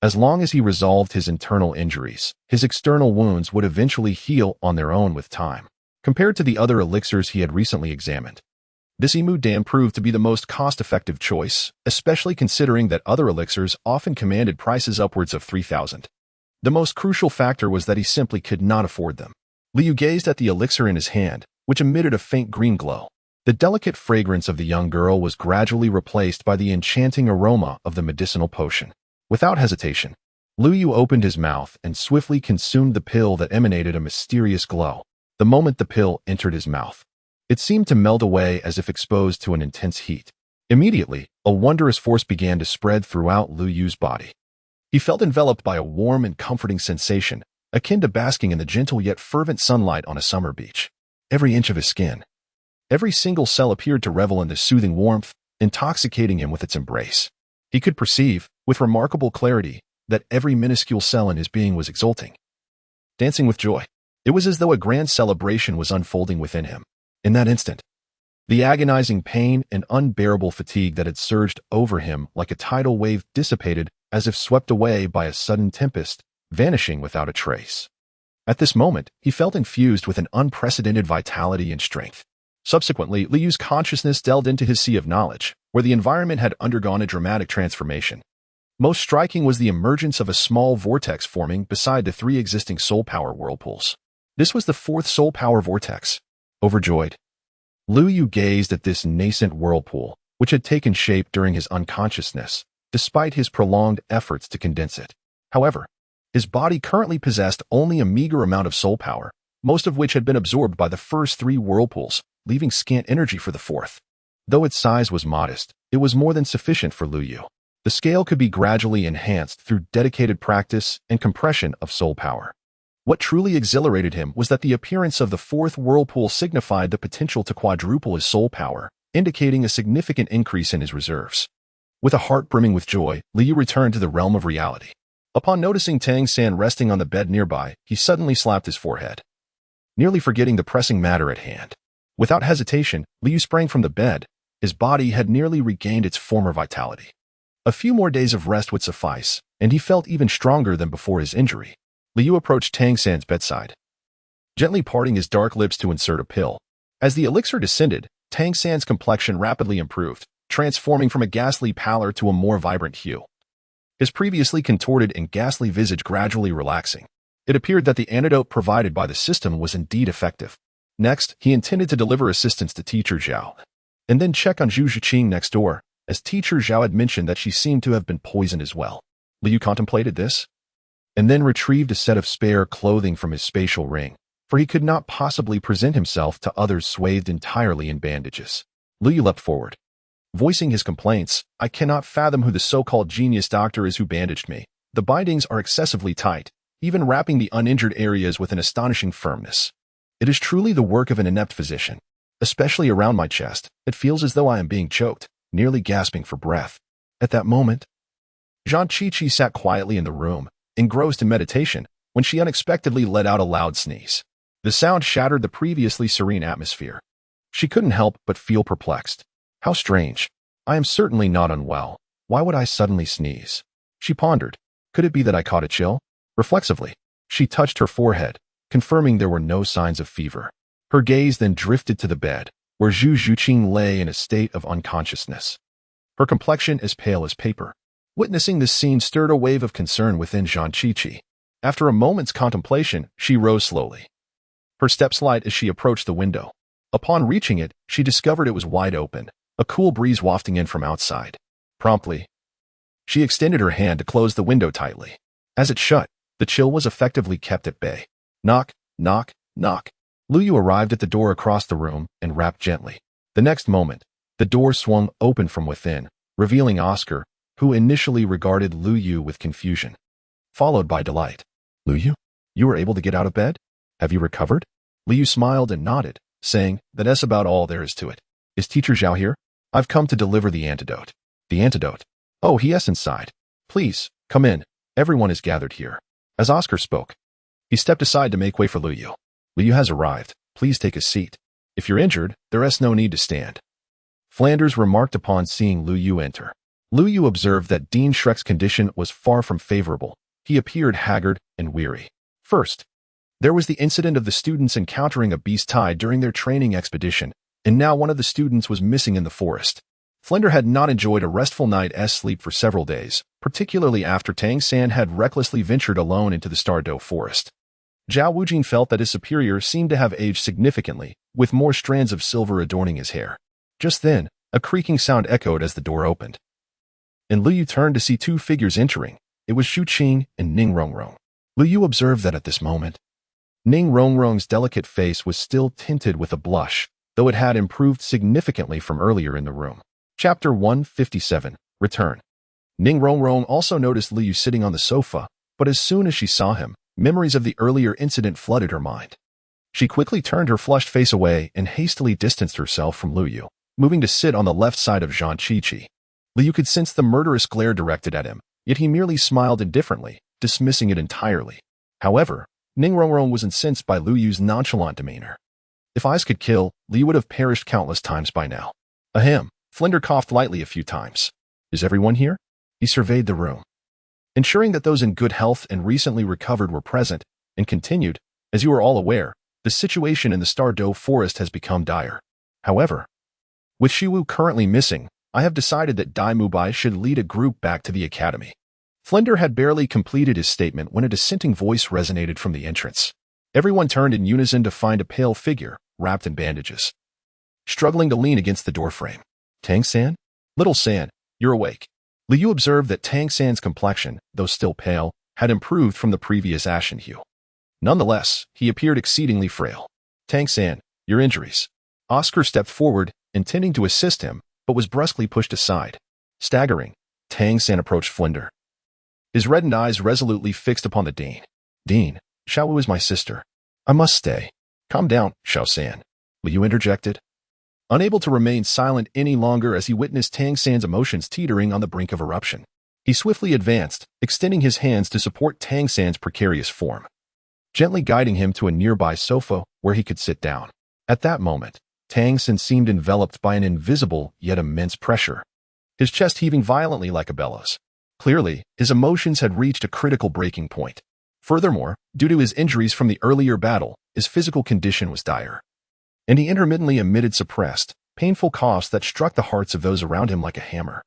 As long as he resolved his internal injuries, his external wounds would eventually heal on their own with time. Compared to the other elixirs he had recently examined, this Imu Dan proved to be the most cost-effective choice, especially considering that other elixirs often commanded prices upwards of 3,000. The most crucial factor was that he simply could not afford them. Lu Yu gazed at the elixir in his hand, which emitted a faint green glow. The delicate fragrance of the young girl was gradually replaced by the enchanting aroma of the medicinal potion. Without hesitation, Lu Yu opened his mouth and swiftly consumed the pill that emanated a mysterious glow. The moment the pill entered his mouth, it seemed to melt away as if exposed to an intense heat. Immediately, a wondrous force began to spread throughout Lu Yu's body. He felt enveloped by a warm and comforting sensation, akin to basking in the gentle yet fervent sunlight on a summer beach. Every inch of his skin, every single cell appeared to revel in this soothing warmth, intoxicating him with its embrace. He could perceive, with remarkable clarity, that every minuscule cell in his being was exulting, dancing with joy. It was as though a grand celebration was unfolding within him. In that instant, the agonizing pain and unbearable fatigue that had surged over him like a tidal wave dissipated as if swept away by a sudden tempest, vanishing without a trace. At this moment, he felt infused with an unprecedented vitality and strength. Subsequently, Lu Yu's consciousness delved into his sea of knowledge, where the environment had undergone a dramatic transformation. Most striking was the emergence of a small vortex forming beside the three existing soul power whirlpools. This was the fourth soul power vortex. Overjoyed, Lu Yu gazed at this nascent whirlpool, which had taken shape during his unconsciousness, despite his prolonged efforts to condense it. However, his body currently possessed only a meager amount of soul power, most of which had been absorbed by the first three whirlpools, leaving scant energy for the fourth. Though its size was modest, it was more than sufficient for Lu Yu. The scale could be gradually enhanced through dedicated practice and compression of soul power. What truly exhilarated him was that the appearance of the fourth whirlpool signified the potential to quadruple his soul power, indicating a significant increase in his reserves. With a heart brimming with joy, Liu returned to the realm of reality. Upon noticing Tang San resting on the bed nearby, he suddenly slapped his forehead, nearly forgetting the pressing matter at hand. Without hesitation, Liu sprang from the bed. His body had nearly regained its former vitality. A few more days of rest would suffice, and he felt even stronger than before his injury. Liu approached Tang San's bedside, gently parting his dark lips to insert a pill. As the elixir descended, Tang San's complexion rapidly improved, transforming from a ghastly pallor to a more vibrant hue. His previously contorted and ghastly visage gradually relaxing. It appeared that the antidote provided by the system was indeed effective. Next, he intended to deliver assistance to Teacher Zhao, and then check on Zhu Zhiqing next door, as Teacher Zhao had mentioned that she seemed to have been poisoned as well. Liu contemplated this, and then retrieved a set of spare clothing from his spatial ring, for he could not possibly present himself to others swathed entirely in bandages. Liu leapt forward, voicing his complaints. I cannot fathom who the so-called genius doctor is who bandaged me. The bindings are excessively tight, even wrapping the uninjured areas with an astonishing firmness. It is truly the work of an inept physician. Especially around my chest, it feels as though I am being choked, nearly gasping for breath. At that moment, Zhang Qiqi sat quietly in the room, engrossed in meditation, when she unexpectedly let out a loud sneeze. The sound shattered the previously serene atmosphere. She couldn't help but feel perplexed. How strange. I am certainly not unwell. Why would I suddenly sneeze? She pondered. Could it be that I caught a chill? Reflexively, she touched her forehead, confirming there were no signs of fever. Her gaze then drifted to the bed, where Zhu Zhiqing lay in a state of unconsciousness, her complexion as pale as paper. Witnessing this scene stirred a wave of concern within Zhang Qiqi. After a moment's contemplation, she rose slowly, her steps light as she approached the window. Upon reaching it, she discovered it was wide open, a cool breeze wafting in from outside. Promptly, she extended her hand to close the window tightly. As it shut, the chill was effectively kept at bay. Knock, knock, knock. Liu arrived at the door across the room and rapped gently. The next moment, the door swung open from within, revealing Oscar, who initially regarded Liu with confusion, followed by delight. Liu, you were able to get out of bed? Have you recovered? Liu smiled and nodded, saying, that's about all there is to it. Is Teacher Zhao here? I've come to deliver the antidote. The antidote? Oh, yes, inside. Please, come in. Everyone is gathered here. As Oscar spoke, he stepped aside to make way for Liu. Liu has arrived. Please take a seat. If you're injured, there is no need to stand. Flanders remarked upon seeing Liu enter. Liu observed that Dean Shrek's condition was far from favorable. He appeared haggard and weary. First, there was the incident of the students encountering a beast tide during their training expedition, and now one of the students was missing in the forest. Flender had not enjoyed a restful night's sleep for several days, particularly after Tang San had recklessly ventured alone into the Stardow forest. Zhao Wujing felt that his superior seemed to have aged significantly, with more strands of silver adorning his hair. Just then, a creaking sound echoed as the door opened, and Liu turned to see two figures entering. It was Xu Qing and Ning Rongrong. Liu observed that at this moment, Ning Rongrong's delicate face was still tinted with a blush, though it had improved significantly from earlier in the room. Chapter 157, Return. Ning Rongrong also noticed Liu sitting on the sofa, but as soon as she saw him, memories of the earlier incident flooded her mind. She quickly turned her flushed face away and hastily distanced herself from Liu, moving to sit on the left side of Zhang Qiqi. Liu could sense the murderous glare directed at him, yet he merely smiled indifferently, dismissing it entirely. However, Ning Rongrong was incensed by Liu's nonchalant demeanor. If eyes could kill, Liu would have perished countless times by now. Ahem. Flender coughed lightly a few times. Is everyone here? He surveyed the room, ensuring that those in good health and recently recovered were present, and continued, as you are all aware, the situation in the Stardow forest has become dire. However, with Shiwu currently missing, I have decided that Dai Mubai should lead a group back to the academy. Flender had barely completed his statement when a dissenting voice resonated from the entrance. Everyone turned in unison to find a pale figure, wrapped in bandages, struggling to lean against the doorframe. Tang San? Little San, you're awake. Liu observed that Tang San's complexion, though still pale, had improved from the previous ashen hue. Nonetheless, he appeared exceedingly frail. Tang San, your injuries. Oscar stepped forward, intending to assist him, but was brusquely pushed aside. Staggering, Tang San approached Flinder, his reddened eyes resolutely fixed upon the Dean. Dean, Xiao Wu is my sister. I must stay. Calm down, Xiao San. Liu interjected, unable to remain silent any longer as he witnessed Tang San's emotions teetering on the brink of eruption. He swiftly advanced, extending his hands to support Tang San's precarious form, gently guiding him to a nearby sofa where he could sit down. At that moment, Tang San seemed enveloped by an invisible yet immense pressure, his chest heaving violently like a bellows. Clearly, his emotions had reached a critical breaking point. Furthermore, due to his injuries from the earlier battle, his physical condition was dire, and he intermittently emitted suppressed, painful coughs that struck the hearts of those around him like a hammer.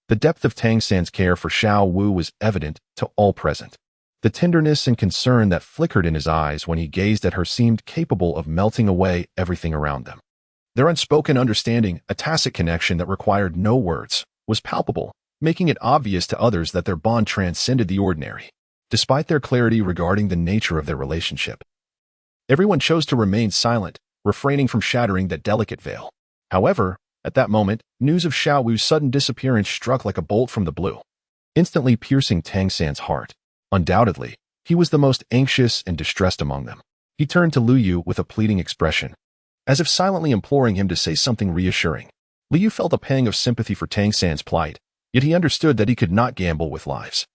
The depth of Tang San's care for Xiao Wu was evident to all present. The tenderness and concern that flickered in his eyes when he gazed at her seemed capable of melting away everything around them. Their unspoken understanding, a tacit connection that required no words, was palpable, making it obvious to others that their bond transcended the ordinary. Despite their clarity regarding the nature of their relationship, everyone chose to remain silent, refraining from shattering that delicate veil. However, at that moment, news of Xiao Wu's sudden disappearance struck like a bolt from the blue, instantly piercing Tang San's heart. Undoubtedly, he was the most anxious and distressed among them. He turned to Liu Yu with a pleading expression, as if silently imploring him to say something reassuring. Liu Yu felt a pang of sympathy for Tang San's plight, yet he understood that he could not gamble with lives.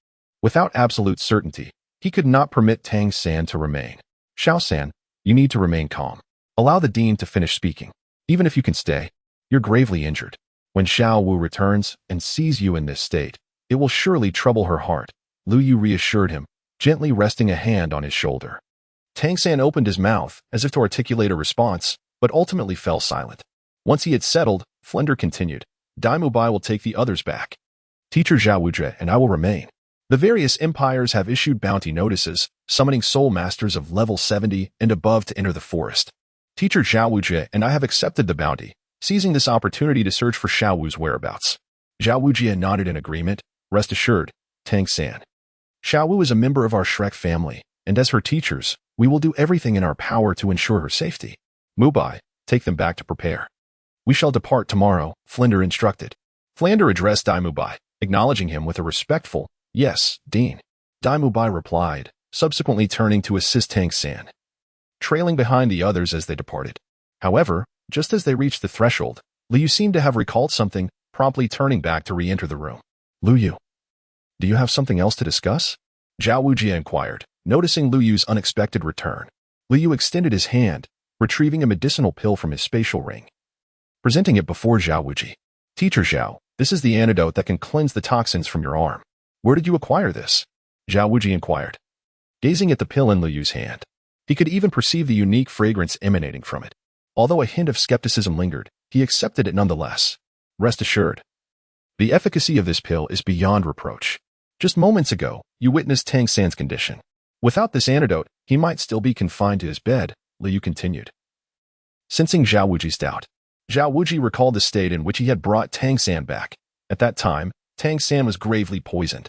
Without absolute certainty, he could not permit Tang San to remain. Xiao San, you need to remain calm. Allow the Dean to finish speaking. Even if you can stay, you're gravely injured. When Xiao Wu returns and sees you in this state, it will surely trouble her heart, Liu Yu reassured him, gently resting a hand on his shoulder. Tang San opened his mouth as if to articulate a response, but ultimately fell silent. Once he had settled, Flinder continued, Daimu Bai will take the others back. Teacher Zhao Wujie and I will remain. The various empires have issued bounty notices, summoning soul masters of level 70 and above to enter the forest. Teacher Zhao Wujie and I have accepted the bounty, seizing this opportunity to search for Xiao Wu's whereabouts. Zhao Wujie nodded in agreement. Rest assured, Tang San. Xiao Wu is a member of our Shrek family, and as her teachers, we will do everything in our power to ensure her safety. Mubai, take them back to prepare. We shall depart tomorrow, Flinder instructed. Flinder addressed Daimu Bai, acknowledging him with a respectful, yes, Dean. Daimu Bai replied, subsequently turning to assist Tang San, trailing behind the others as they departed. However, just as they reached the threshold, Liu Yu seemed to have recalled something, promptly turning back to re-enter the room. Liu Yu, do you have something else to discuss? Zhao Wujie inquired, noticing Liu Yu's unexpected return. Liu Yu extended his hand, retrieving a medicinal pill from his spatial ring, presenting it before Zhao Wujie. Teacher Zhao, this is the antidote that can cleanse the toxins from your arm. Where did you acquire this? Zhao Wujie inquired, gazing at the pill in Liu Yu's hand. He could even perceive the unique fragrance emanating from it. Although a hint of skepticism lingered, he accepted it nonetheless. Rest assured, the efficacy of this pill is beyond reproach. Just moments ago, you witnessed Tang San's condition. Without this antidote, he might still be confined to his bed, Liu Yu continued. Sensing Zhao Wujie's doubt, Zhao Wujie recalled the state in which he had brought Tang San back. At that time, Tang San was gravely poisoned,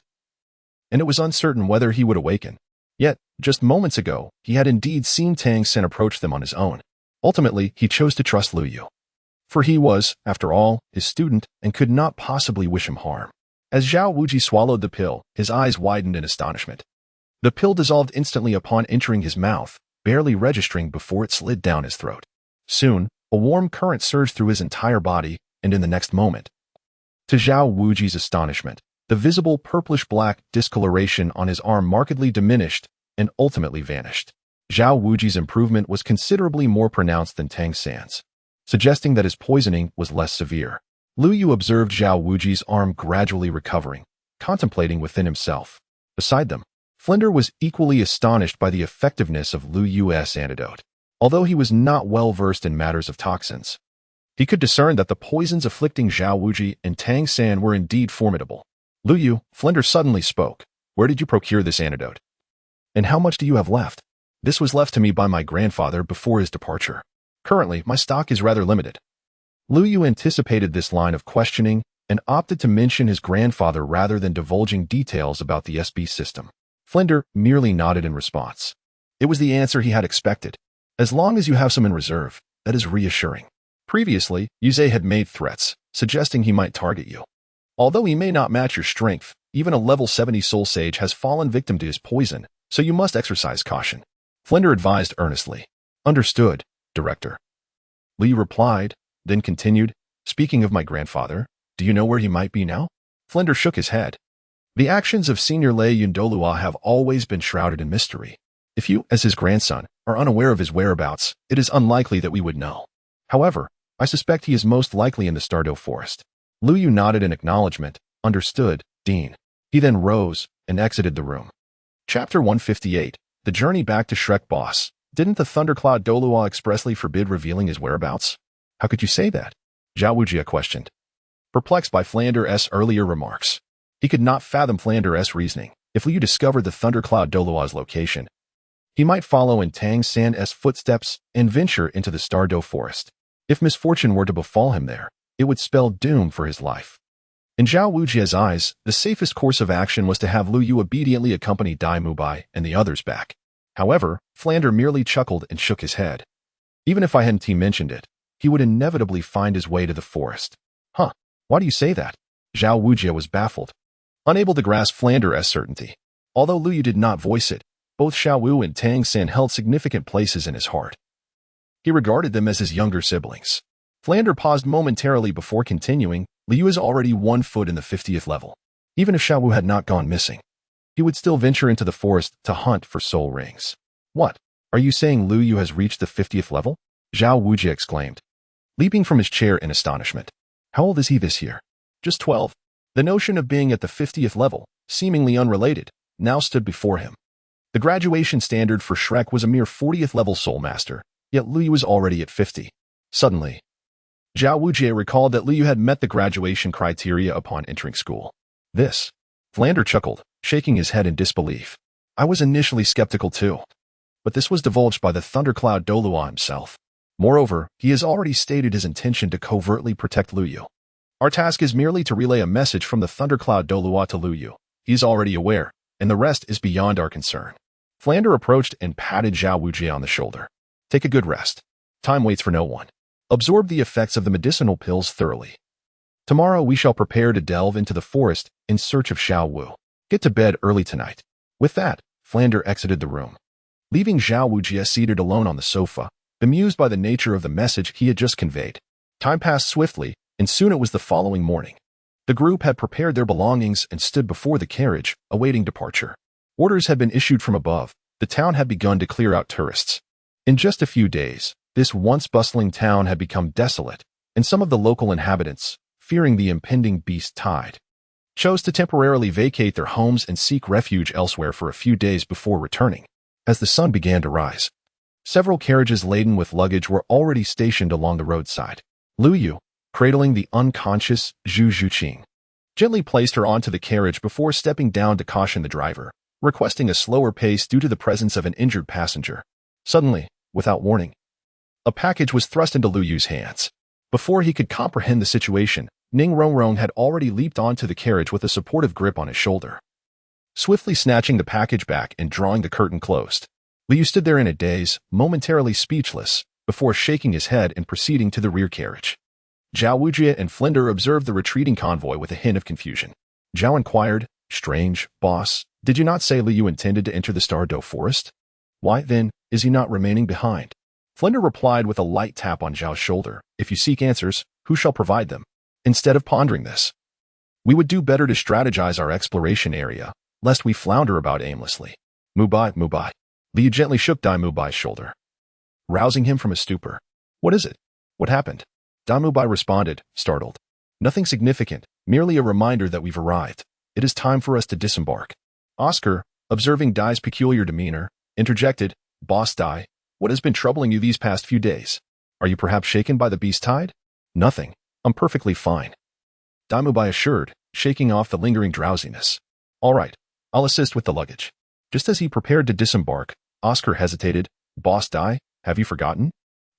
and it was uncertain whether he would awaken. Yet, just moments ago, he had indeed seen Tang San approach them on his own. Ultimately, he chose to trust Liu Yu, for he was, after all, his student and could not possibly wish him harm. As Zhao Wujie swallowed the pill, his eyes widened in astonishment. The pill dissolved instantly upon entering his mouth, barely registering before it slid down his throat. Soon, a warm current surged through his entire body, and in the next moment, to Zhao Wujie's astonishment, the visible purplish-black discoloration on his arm markedly diminished and ultimately vanished. Zhao Wujie's improvement was considerably more pronounced than Tang San's, suggesting that his poisoning was less severe. Liu Yu observed Zhao Wujie's arm gradually recovering, contemplating within himself. Beside them, Flinder was equally astonished by the effectiveness of Liu Yu's antidote. Although he was not well versed in matters of toxins, he could discern that the poisons afflicting Zhao Wujie and Tang San were indeed formidable. Liu Yu, Flinder suddenly spoke. Where did you procure this antidote? And how much do you have left? This was left to me by my grandfather before his departure. Currently, my stock is rather limited. Liu Yu anticipated this line of questioning and opted to mention his grandfather rather than divulging details about the SB system. Flinder merely nodded in response. It was the answer he had expected. As long as you have some in reserve, that is reassuring. Previously, Yuzhe had made threats, suggesting he might target you. Although he may not match your strength, even a level 70 soul sage has fallen victim to his poison, so you must exercise caution. Flinder advised earnestly. Understood, Director. Li replied, then continued, speaking of my grandfather, do you know where he might be now? Flinder shook his head. The actions of Senior Lei Yundolua have always been shrouded in mystery. If you, as his grandson, are unaware of his whereabouts, it is unlikely that we would know. However, I suspect he is most likely in the Stardow Forest. Lu Yu nodded in acknowledgement. Understood, Dean. He then rose and exited the room. Chapter 158. The Journey Back to Shrek Boss. Didn't the Thundercloud Dolua expressly forbid revealing his whereabouts? How could you say that? Zhao Wujia questioned. Perplexed by Flander's earlier remarks, he could not fathom Flander's reasoning. If Liu discovered the Thundercloud Dolua's location, he might follow in Tang San's footsteps and venture into the Stardow Forest. If misfortune were to befall him there, it would spell doom for his life. In Zhao Wujia's eyes, the safest course of action was to have Lu Yu obediently accompany Dai Mubai and the others back. However, Flander merely chuckled and shook his head. Even if I hadn't mentioned it, he would inevitably find his way to the forest. Huh, why do you say that? Zhao Wujia was baffled, unable to grasp Flander's certainty. Although Lu Yu did not voice it, both Xiao Wu and Tang San held significant places in his heart. He regarded them as his younger siblings. Flander paused momentarily before continuing. Liu is already 1 foot in the 50th level. Even if Xiao Wu had not gone missing, he would still venture into the forest to hunt for soul rings. What? Are you saying Lu Yu has reached the 50th level? Zhao Wujia exclaimed, leaping from his chair in astonishment. How old is he this year? Just 12. The notion of being at the 50th level, seemingly unrelated, now stood before him. The graduation standard for Shrek was a mere 40th level soul master, yet Lu Yu was already at 50. Suddenly, Zhao Wujie recalled that Lu Yu had met the graduation criteria upon entering school. This. Flander chuckled, shaking his head in disbelief. I was initially skeptical too, but this was divulged by the Thundercloud Dolua himself. Moreover, he has already stated his intention to covertly protect Lu Yu. Our task is merely to relay a message from the Thundercloud Dolua to Lu Yu. He is already aware, and the rest is beyond our concern. Flander approached and patted Zhao Wujie on the shoulder. Take a good rest. Time waits for no one. Absorb the effects of the medicinal pills thoroughly. Tomorrow we shall prepare to delve into the forest in search of Xiao Wu. Get to bed early tonight. With that, Flander exited the room, leaving Zhao Wujie seated alone on the sofa, bemused by the nature of the message he had just conveyed. Time passed swiftly, and soon it was the following morning. The group had prepared their belongings and stood before the carriage, awaiting departure. Orders had been issued from above. The town had begun to clear out tourists. In just a few days, this once bustling town had become desolate, and some of the local inhabitants, fearing the impending beast tide, chose to temporarily vacate their homes and seek refuge elsewhere for a few days before returning. As the sun began to rise, several carriages laden with luggage were already stationed along the roadside. Lu Yu, cradling the unconscious Zhu Zhuqing, gently placed her onto the carriage before stepping down to caution the driver, requesting a slower pace due to the presence of an injured passenger. Suddenly, without warning, a package was thrust into Lu Yu's hands. Before he could comprehend the situation, Ning Rongrong had already leaped onto the carriage with a supportive grip on his shoulder, swiftly snatching the package back and drawing the curtain closed. Lu Yu stood there in a daze, momentarily speechless, before shaking his head and proceeding to the rear carriage. Zhao Wujie and Flinder observed the retreating convoy with a hint of confusion. Zhao inquired, Strange, boss, did you not say Lu Yu intended to enter the Stardow Forest? Why, then, is he not remaining behind? Flinder replied with a light tap on Zhao's shoulder. If you seek answers, who shall provide them? Instead of pondering this, we would do better to strategize our exploration area, lest we flounder about aimlessly. Mubai. Lu Yu gently shook Dai Mubai's shoulder, rousing him from his stupor. What is it? What happened? Dai Mubai responded, startled. Nothing significant, merely a reminder that we've arrived. It is time for us to disembark. Oscar, observing Dai's peculiar demeanor, interjected, Boss Dai, what has been troubling you these past few days? Are you perhaps shaken by the beast tide? Nothing. I'm perfectly fine. Dai Mubai assured, shaking off the lingering drowsiness. All right, I'll assist with the luggage. Just as he prepared to disembark, Oscar hesitated. Boss Dai, have you forgotten?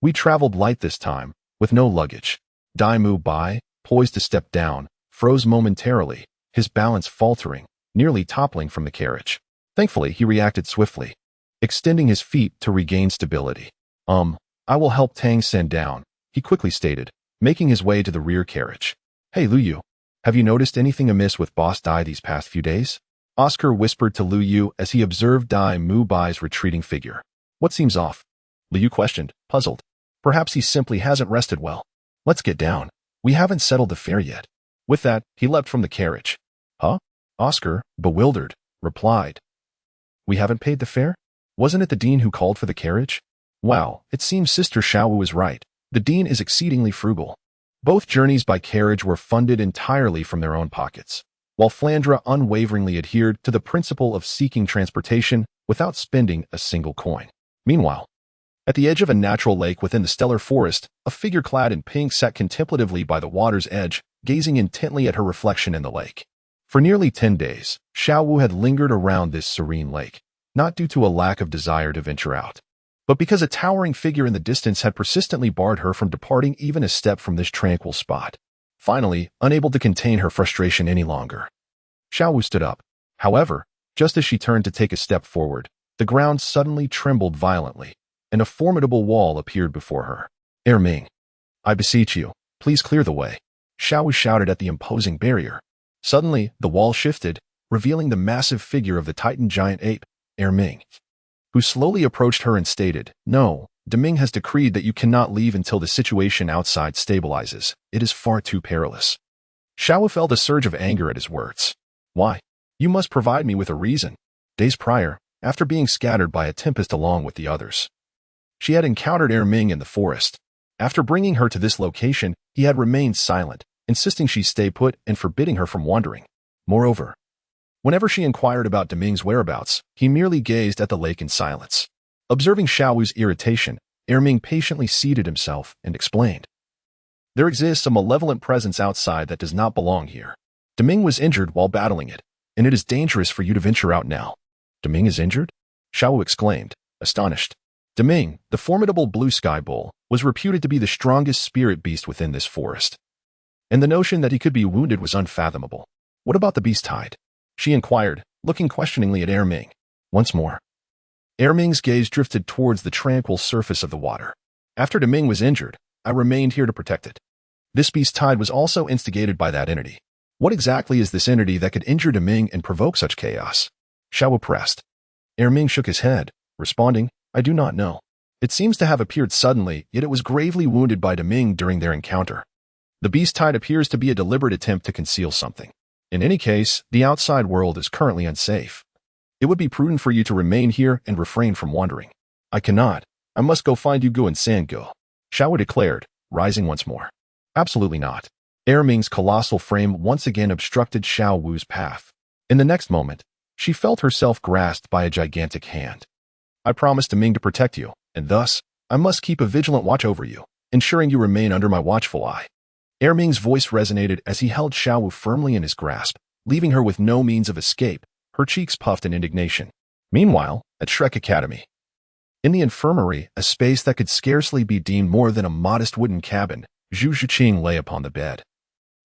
We traveled light this time, with no luggage. Dai Mubai, poised to step down, froze momentarily, his balance faltering, nearly toppling from the carriage. Thankfully, he reacted swiftly, extending his feet to regain stability. I will help Tang Sen down, he quickly stated, making his way to the rear carriage. Hey Lu Yu, Have you noticed anything amiss with Boss Dai these past few days? Oscar whispered to Lu Yu as he observed Dai Mu Bai's retreating figure. What seems off? Lu Yu questioned, puzzled. Perhaps he simply hasn't rested well. Let's get down. We haven't settled the fare yet. With that, he leapt from the carriage. Huh? Oscar, bewildered, replied. We haven't paid the fare? Wasn't it the dean who called for the carriage? Wow, it seems Sister Xiaowu is right. The dean is exceedingly frugal. Both journeys by carriage were funded entirely from their own pockets, while Flandra unwaveringly adhered to the principle of seeking transportation without spending a single coin. Meanwhile, at the edge of a natural lake within the stellar forest, a figure clad in pink sat contemplatively by the water's edge, gazing intently at her reflection in the lake. For nearly 10 days, Xiaowu had lingered around this serene lake, not due to a lack of desire to venture out, but because a towering figure in the distance had persistently barred her from departing even a step from this tranquil spot. Finally, unable to contain her frustration any longer, Xiaowu stood up. However, just as she turned to take a step forward, the ground suddenly trembled violently, and a formidable wall appeared before her. Ming, I beseech you, please clear the way. Xiaowu shouted at the imposing barrier. Suddenly, the wall shifted, revealing the massive figure of the Titan giant ape, Ming, who slowly approached her and stated, No, Deming has decreed that you cannot leave until the situation outside stabilizes. It is far too perilous. Xiaowu felt a surge of anger at his words. Why? You must provide me with a reason. Days prior, after being scattered by a tempest along with the others, she had encountered Ming in the forest. After bringing her to this location, he had remained silent, insisting she stay put and forbidding her from wandering. Moreover, whenever she inquired about Deming's whereabouts, he merely gazed at the lake in silence. Observing Xiaowu's irritation, Ming patiently seated himself and explained. There exists a malevolent presence outside that does not belong here. Deming was injured while battling it, and it is dangerous for you to venture out now. Deming is injured? Xiaowu exclaimed, astonished. Deming, the formidable blue sky bull, was reputed to be the strongest spirit beast within this forest, and the notion that he could be wounded was unfathomable. What about the beast hide? She inquired, looking questioningly at Ming. Once more, Ming's gaze drifted towards the tranquil surface of the water. After Deming was injured, I remained here to protect it. This beast tide was also instigated by that entity. What exactly is this entity that could injure Deming and provoke such chaos? Xiaowu pressed. Ming shook his head, responding, I do not know. It seems to have appeared suddenly, yet it was gravely wounded by Deming during their encounter. The beast tide appears to be a deliberate attempt to conceal something. In any case, the outside world is currently unsafe. It would be prudent for you to remain here and refrain from wandering. I cannot. I must go find Yugo and Sangyo, Xiaowu declared, rising once more. Absolutely not. Ming's colossal frame once again obstructed Xiaowu's path. In the next moment, she felt herself grasped by a gigantic hand. I promised Deming to protect you, and thus, I must keep a vigilant watch over you, ensuring you remain under my watchful eye. Ming's voice resonated as he held Xiaowu firmly in his grasp, leaving her with no means of escape, her cheeks puffed in indignation. Meanwhile, at Shrek Academy, in the infirmary, a space that could scarcely be deemed more than a modest wooden cabin, Zhu Zhuqing lay upon the bed.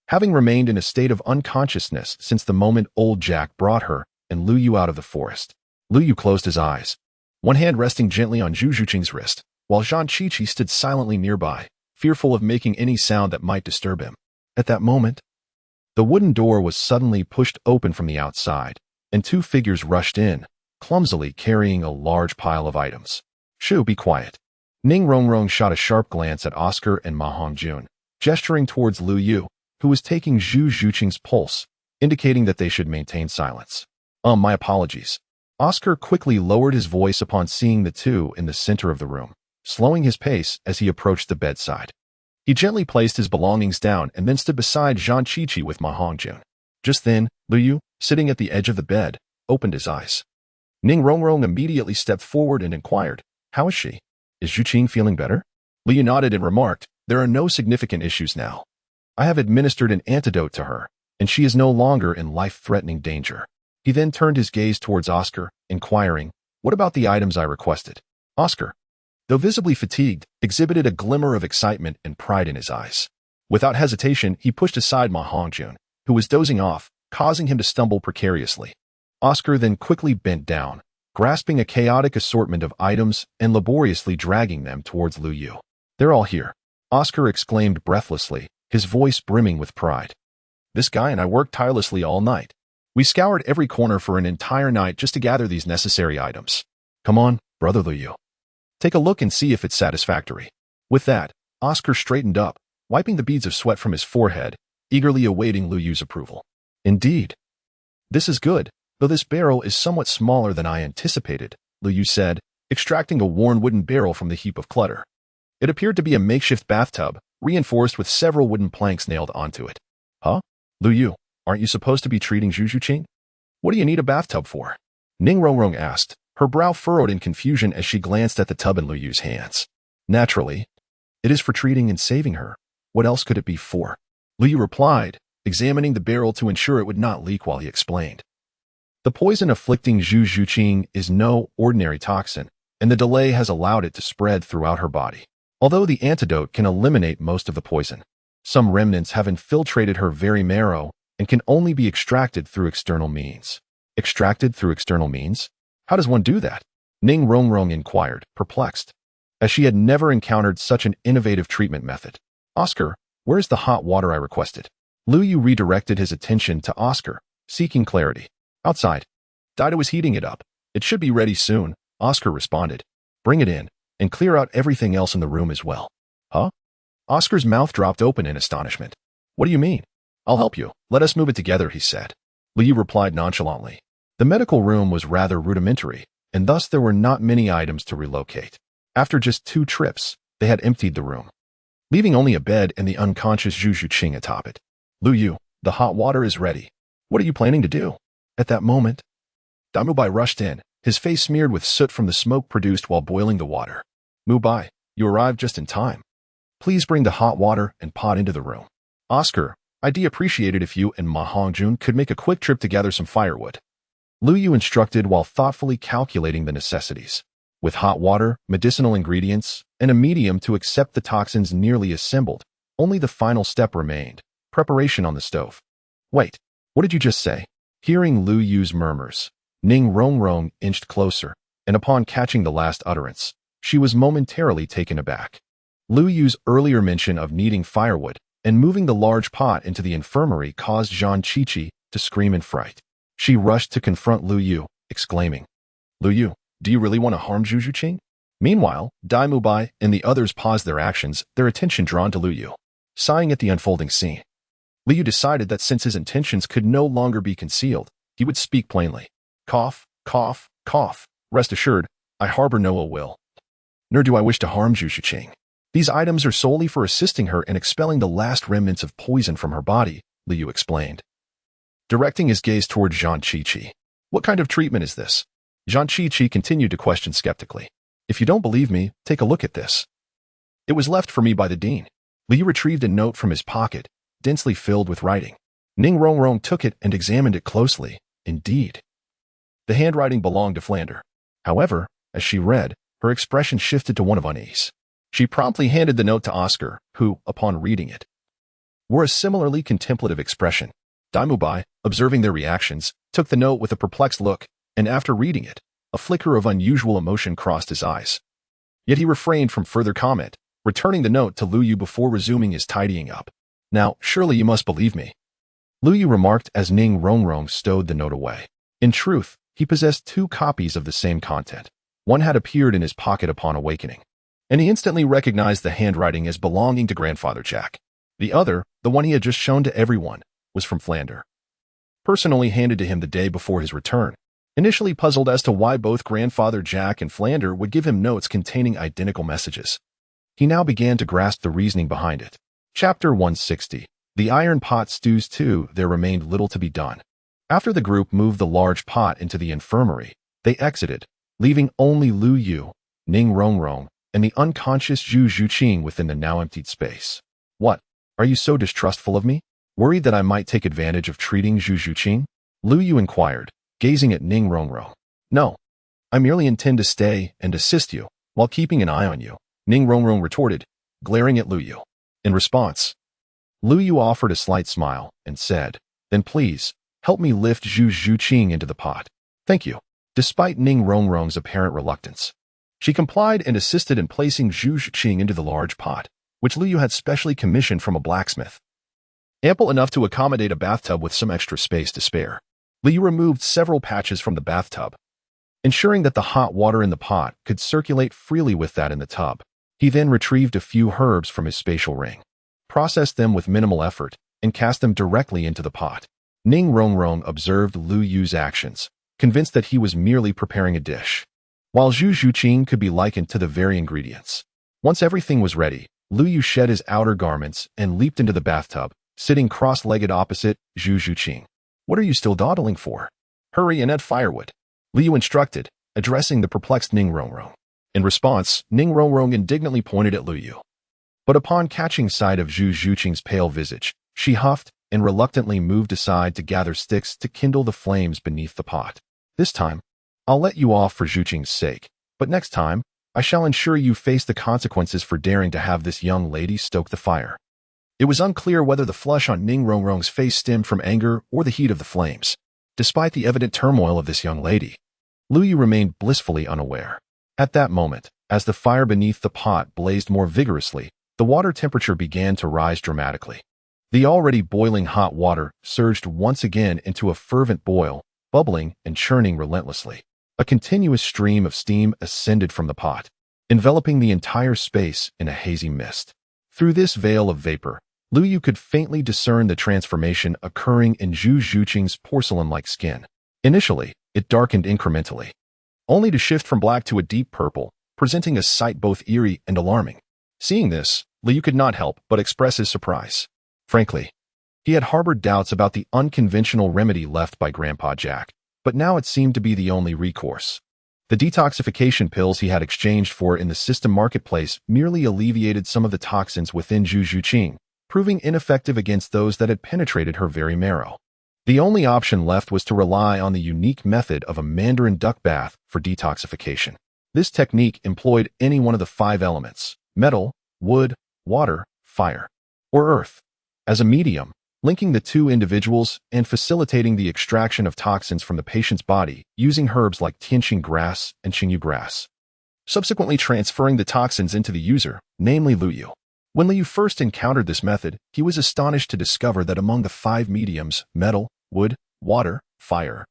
Having remained in a state of unconsciousness since the moment old Jack brought her and Lu Yu out of the forest, Lu Yu closed his eyes, one hand resting gently on Zhu Zhuqing's wrist, while Zhang Qiqi stood silently nearby, fearful of making any sound that might disturb him. At that moment, the wooden door was suddenly pushed open from the outside, and two figures rushed in, clumsily carrying a large pile of items. Shu, be quiet. Ning Rongrong shot a sharp glance at Oscar and Ma Hongjun, gesturing towards Lu Yu, who was taking Zhu Zhuqing's pulse, indicating that they should maintain silence. My apologies. Oscar quickly lowered his voice upon seeing the two in the center of the room, slowing his pace as he approached the bedside. He gently placed his belongings down and then stood beside Zhang Qiqi with Ma Hongjun. Just then, Lu Yu, sitting at the edge of the bed, opened his eyes. Ning Rongrong immediately stepped forward and inquired, How is she? Is Zhuqing feeling better? Lu Yu nodded and remarked, There are no significant issues now. I have administered an antidote to her, and she is no longer in life-threatening danger. He then turned his gaze towards Oscar, inquiring, What about the items I requested? Oscar, though visibly fatigued, exhibited a glimmer of excitement and pride in his eyes. Without hesitation, he pushed aside Ma Hongjun, who was dozing off, causing him to stumble precariously. Oscar then quickly bent down, grasping a chaotic assortment of items and laboriously dragging them towards Lu Yu. They're all here, Oscar exclaimed breathlessly, his voice brimming with pride. This guy and I worked tirelessly all night. We scoured every corner for an entire night just to gather these necessary items. Come on, brother Lu Yu. Take a look and see if it's satisfactory. With that, Oscar straightened up, wiping the beads of sweat from his forehead, eagerly awaiting Lu Yu's approval. Indeed. This is good, though this barrel is somewhat smaller than I anticipated, Lu Yu said, extracting a worn wooden barrel from the heap of clutter. It appeared to be a makeshift bathtub, reinforced with several wooden planks nailed onto it. Huh? Lu Yu, aren't you supposed to be treating Zhu Zhuqing? What do you need a bathtub for? Ning Rongrong asked, her brow furrowed in confusion as she glanced at the tub in Lu Yu's hands. Naturally, it is for treating and saving her. What else could it be for? Lu Yu replied, examining the barrel to ensure it would not leak while he explained. The poison afflicting Zhu Zhuqing is no ordinary toxin, and the delay has allowed it to spread throughout her body. Although the antidote can eliminate most of the poison, some remnants have infiltrated her very marrow and can only be extracted through external means. Extracted through external means? How does one do that? Ning Rongrong inquired, perplexed, as she had never encountered such an innovative treatment method. Oscar, where's the hot water I requested? Lu Yu redirected his attention to Oscar, seeking clarity. Outside. Dido is heating it up. It should be ready soon, Oscar responded. Bring it in, and clear out everything else in the room as well. Huh? Oscar's mouth dropped open in astonishment. What do you mean? I'll help you. Let us move it together, he said. Lu Yu replied nonchalantly. The medical room was rather rudimentary, and thus there were not many items to relocate. After just 2 trips, they had emptied the room, leaving only a bed and the unconscious Zhu Zhuqing atop it. Lu Yu, the hot water is ready. What are you planning to do? At that moment, Mubai rushed in, his face smeared with soot from the smoke produced while boiling the water. Mubai, you arrived just in time. Please bring the hot water and pot into the room. Oscar, I'd appreciate it if you and Ma Hongjun could make a quick trip to gather some firewood. Lu Yu instructed while thoughtfully calculating the necessities. With hot water, medicinal ingredients, and a medium to accept the toxins nearly assembled, only the final step remained, preparation on the stove. Wait, what did you just say? Hearing Lu Yu's murmurs, Ning Rongrong inched closer, and upon catching the last utterance, she was momentarily taken aback. Lu Yu's earlier mention of needing firewood and moving the large pot into the infirmary caused Zhang Qiqi to scream in fright. She rushed to confront Lu Yu, exclaiming, Lu Yu, do you really want to harm Zhu Zhuqing? Meanwhile, Dai Mubai and the others paused their actions, their attention drawn to Lu Yu. Sighing at the unfolding scene, Lu Yu decided that since his intentions could no longer be concealed, he would speak plainly. Cough, cough, cough. Rest assured, I harbor no ill will. Nor do I wish to harm Zhu Zhuqing. These items are solely for assisting her in expelling the last remnants of poison from her body, Lu Yu explained, directing his gaze toward Zhang Qiqi. What kind of treatment is this? Zhang Qiqi continued to question skeptically. If you don't believe me, take a look at this. It was left for me by the dean. Lu Yu retrieved a note from his pocket, densely filled with writing. Ning Rongrong took it and examined it closely. Indeed, the handwriting belonged to Flander. However, as she read, her expression shifted to one of unease. She promptly handed the note to Oscar, who, upon reading it, wore a similarly contemplative expression. Dai Mubai, observing their reactions, took the note with a perplexed look, and after reading it, a flicker of unusual emotion crossed his eyes. Yet he refrained from further comment, returning the note to Lu Yu before resuming his tidying up. Now, surely you must believe me, Lu Yu remarked as Ning Rongrong stowed the note away. In truth, he possessed 2 copies of the same content. One had appeared in his pocket upon awakening, and he instantly recognized the handwriting as belonging to Grandfather Jack. The other, the one he had just shown to everyone, was from Flander, personally handed to him the day before his return. Initially puzzled as to why both Grandfather Jack and Flander would give him notes containing identical messages, he now began to grasp the reasoning behind it. Chapter 160. The Iron Pot Stews 2. There remained little to be done. After the group moved the large pot into the infirmary, they exited, leaving only Lu Yu, Ning Rongrong, and the unconscious Zhu Zhuqing within the now emptied space. What? Are you so distrustful of me? Worried that I might take advantage of treating Zhu Zhuqing? Lu Yu inquired, gazing at Ning Rongrong. No. I merely intend to stay and assist you, while keeping an eye on you, Ning Rongrong retorted, glaring at Lu Yu. In response, Lu Yu offered a slight smile and said, then please, help me lift Zhu Zhuqing into the pot. Thank you. Despite Ning Rongrong's apparent reluctance, she complied and assisted in placing Zhu Zhuqing into the large pot, which Lu Yu had specially commissioned from a blacksmith. ample enough to accommodate a bathtub with some extra space to spare. Liu removed several patches from the bathtub, ensuring that the hot water in the pot could circulate freely with that in the tub. He then retrieved a few herbs from his spatial ring, processed them with minimal effort, and cast them directly into the pot. Ning Rongrong observed Lu Yu's actions, convinced that he was merely preparing a dish, while Zhu Zhuqing could be likened to the very ingredients. Once everything was ready, Lu Yu shed his outer garments and leaped into the bathtub, sitting cross-legged opposite Zhu Zhuqing. "What are you still dawdling for? Hurry and add firewood," Liu instructed, addressing the perplexed Ning Rongrong. In response, Ning Rongrong indignantly pointed at Lu Yu. But upon catching sight of Zhu Zhuqing's pale visage, she huffed and reluctantly moved aside to gather sticks to kindle the flames beneath the pot. "This time, I'll let you off for Zhuqing's sake, but next time, I shall ensure you face the consequences for daring to have this young lady stoke the fire." It was unclear whether the flush on Ning Rongrong's face stemmed from anger or the heat of the flames. Despite the evident turmoil of this young lady, Lu Yu remained blissfully unaware. At that moment, as the fire beneath the pot blazed more vigorously, the water temperature began to rise dramatically. The already boiling hot water surged once again into a fervent boil, bubbling and churning relentlessly. A continuous stream of steam ascended from the pot, enveloping the entire space in a hazy mist. Through this veil of vapor, Lu Yu could faintly discern the transformation occurring in Zhu Zhuqing's porcelain-like skin. Initially, it darkened incrementally, only to shift from black to a deep purple, presenting a sight both eerie and alarming. Seeing this, Lu Yu could not help but express his surprise. Frankly, he had harbored doubts about the unconventional remedy left by Grandpa Jack, but now it seemed to be the only recourse. The detoxification pills he had exchanged for in the system marketplace merely alleviated some of the toxins within Zhu Zhuqing, proving ineffective against those that had penetrated her very marrow. The only option left was to rely on the unique method of a Mandarin duck bath for detoxification. This technique employed any one of the 5 elements: metal, wood, water, fire, or earth, as a medium, linking the two individuals and facilitating the extraction of toxins from the patient's body using herbs like tianqing grass and qingyu grass, subsequently transferring the toxins into the user, namely Lu Yu. When Lu Yu first encountered this method, he was astonished to discover that among the 5 mediums, metal, wood, water, fire,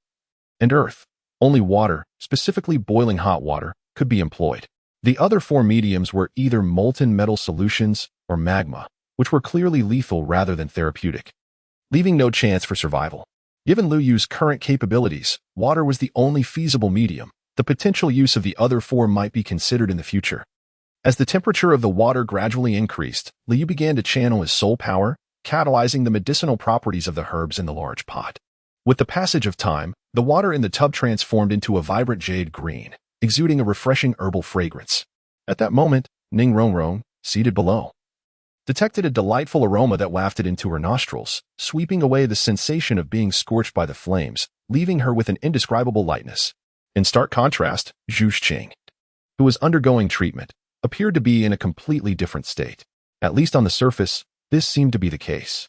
and earth, only water, specifically boiling hot water, could be employed. The other 4 mediums were either molten metal solutions or magma, which were clearly lethal rather than therapeutic, leaving no chance for survival. Given Lu Yu's current capabilities, water was the only feasible medium. The potential use of the other 4 might be considered in the future. As the temperature of the water gradually increased, Lu Yu began to channel his soul power, catalyzing the medicinal properties of the herbs in the large pot. With the passage of time, the water in the tub transformed into a vibrant jade green, exuding a refreshing herbal fragrance. At that moment, Ning Rongrong, seated below, detected a delightful aroma that wafted into her nostrils, sweeping away the sensation of being scorched by the flames, leaving her with an indescribable lightness. In stark contrast, Zhu Zhuqing, who was undergoing treatment, appeared to be in a completely different state. At least on the surface, this seemed to be the case,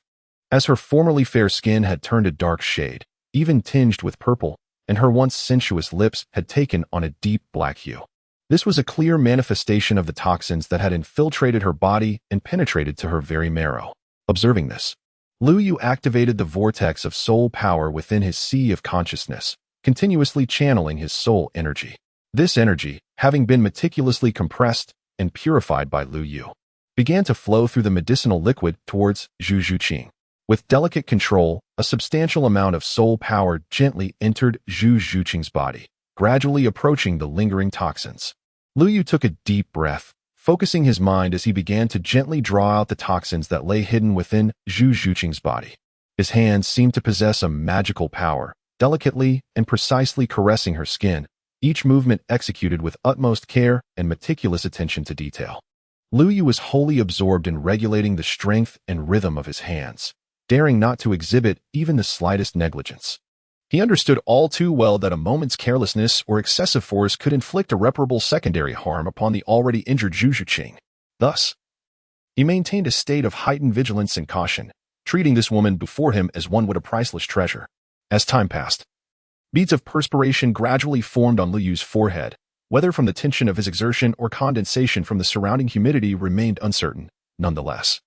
as her formerly fair skin had turned a dark shade, even tinged with purple, and her once sensuous lips had taken on a deep black hue. This was a clear manifestation of the toxins that had infiltrated her body and penetrated to her very marrow. Observing this, Lu Yu activated the vortex of soul power within his sea of consciousness, continuously channeling his soul energy. This energy, having been meticulously compressed and purified by Lu Yu, began to flow through the medicinal liquid towards Zhu Zhuqing. With delicate control, a substantial amount of soul power gently entered Zhu Zhuqing's body, gradually approaching the lingering toxins. Lu Yu took a deep breath, focusing his mind as he began to gently draw out the toxins that lay hidden within Zhu Zhuqing's body. His hands seemed to possess a magical power, delicately and precisely caressing her skin, each movement executed with utmost care and meticulous attention to detail. Lu Yu was wholly absorbed in regulating the strength and rhythm of his hands, daring not to exhibit even the slightest negligence. He understood all too well that a moment's carelessness or excessive force could inflict irreparable secondary harm upon the already injured Zhu Zhuqing. Thus, he maintained a state of heightened vigilance and caution, treating this woman before him as one would a priceless treasure. As time passed, beads of perspiration gradually formed on Lu Yu's forehead. Whether from the tension of his exertion or condensation from the surrounding humidity remained uncertain, nonetheless.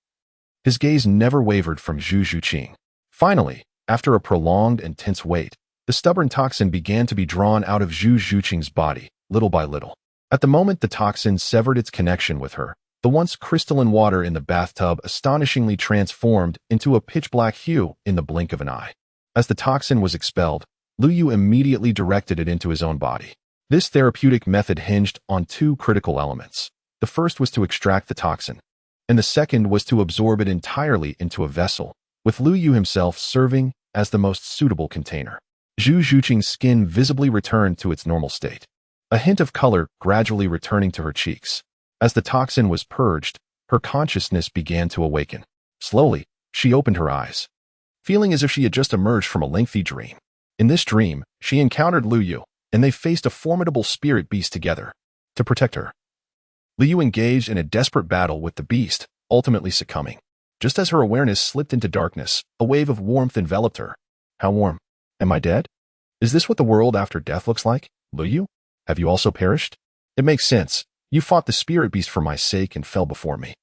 His gaze never wavered from Zhu Zhuqing. Finally, after a prolonged and tense wait, the stubborn toxin began to be drawn out of Zhu Zhuqing's body, little by little. At the moment the toxin severed its connection with her, the once crystalline water in the bathtub astonishingly transformed into a pitch-black hue in the blink of an eye. As the toxin was expelled, Lu Yu immediately directed it into his own body. This therapeutic method hinged on two critical elements. The first was to extract the toxin, and the second was to absorb it entirely into a vessel, with Lu Yu himself serving as the most suitable container. Zhu Zhuqing's skin visibly returned to its normal state, a hint of color gradually returning to her cheeks. As the toxin was purged, her consciousness began to awaken. Slowly, she opened her eyes, feeling as if she had just emerged from a lengthy dream. In this dream, she encountered Lu Yu, and they faced a formidable spirit beast together. To protect her, Lu Yu engaged in a desperate battle with the beast, ultimately succumbing. Just as her awareness slipped into darkness, a wave of warmth enveloped her. How warm? Am I dead? Is this what the world after death looks like? Lu Yu? Have you also perished? It makes sense. You fought the spirit beast for my sake and fell before me.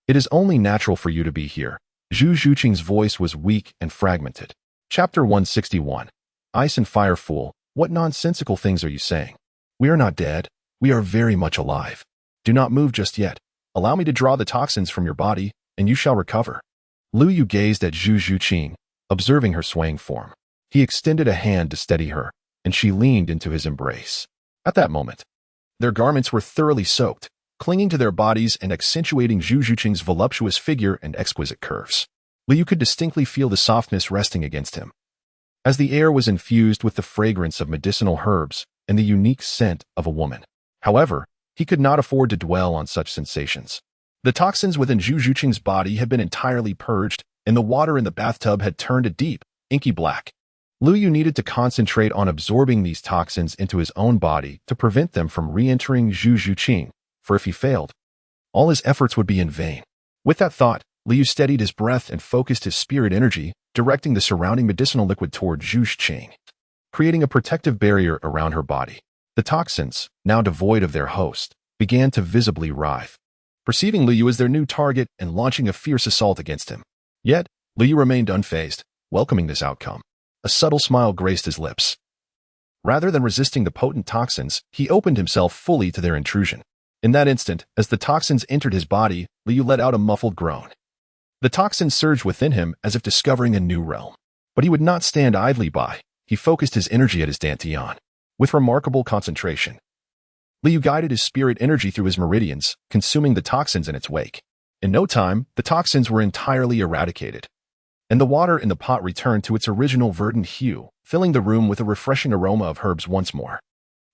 It is only natural for you to be here. Zhu Zhuqing's voice was weak and fragmented. Chapter 161. Ice and Fire Fool, what nonsensical things are you saying? We are not dead. We are very much alive. Do not move just yet. Allow me to draw the toxins from your body, and you shall recover. Lu Yu gazed at Zhu Zhuqing, observing her swaying form. He extended a hand to steady her, and she leaned into his embrace. At that moment, their garments were thoroughly soaked, clinging to their bodies and accentuating Zhu Zhuqing's voluptuous figure and exquisite curves. Lu Yu could distinctly feel the softness resting against him, as the air was infused with the fragrance of medicinal herbs and the unique scent of a woman. However, he could not afford to dwell on such sensations. The toxins within Zhu Zhuqing's body had been entirely purged, and the water in the bathtub had turned a deep, inky black. Lu Yu needed to concentrate on absorbing these toxins into his own body to prevent them from re-entering Zhu Zhuqing, for if he failed, all his efforts would be in vain. With that thought, Lu Yu steadied his breath and focused his spirit energy, directing the surrounding medicinal liquid toward Zhu Zhuqing, creating a protective barrier around her body. The toxins, now devoid of their host, began to visibly writhe, perceiving Lu Yu as their new target and launching a fierce assault against him. Yet, Lu Yu remained unfazed, welcoming this outcome. A subtle smile graced his lips. Rather than resisting the potent toxins, he opened himself fully to their intrusion. In that instant, as the toxins entered his body, Lu Yu let out a muffled groan. The toxins surged within him as if discovering a new realm. But he would not stand idly by. He focused his energy at his dantian. With remarkable concentration, Lu Yu guided his spirit energy through his meridians, consuming the toxins in its wake. In no time, the toxins were entirely eradicated, and the water in the pot returned to its original verdant hue, filling the room with a refreshing aroma of herbs once more.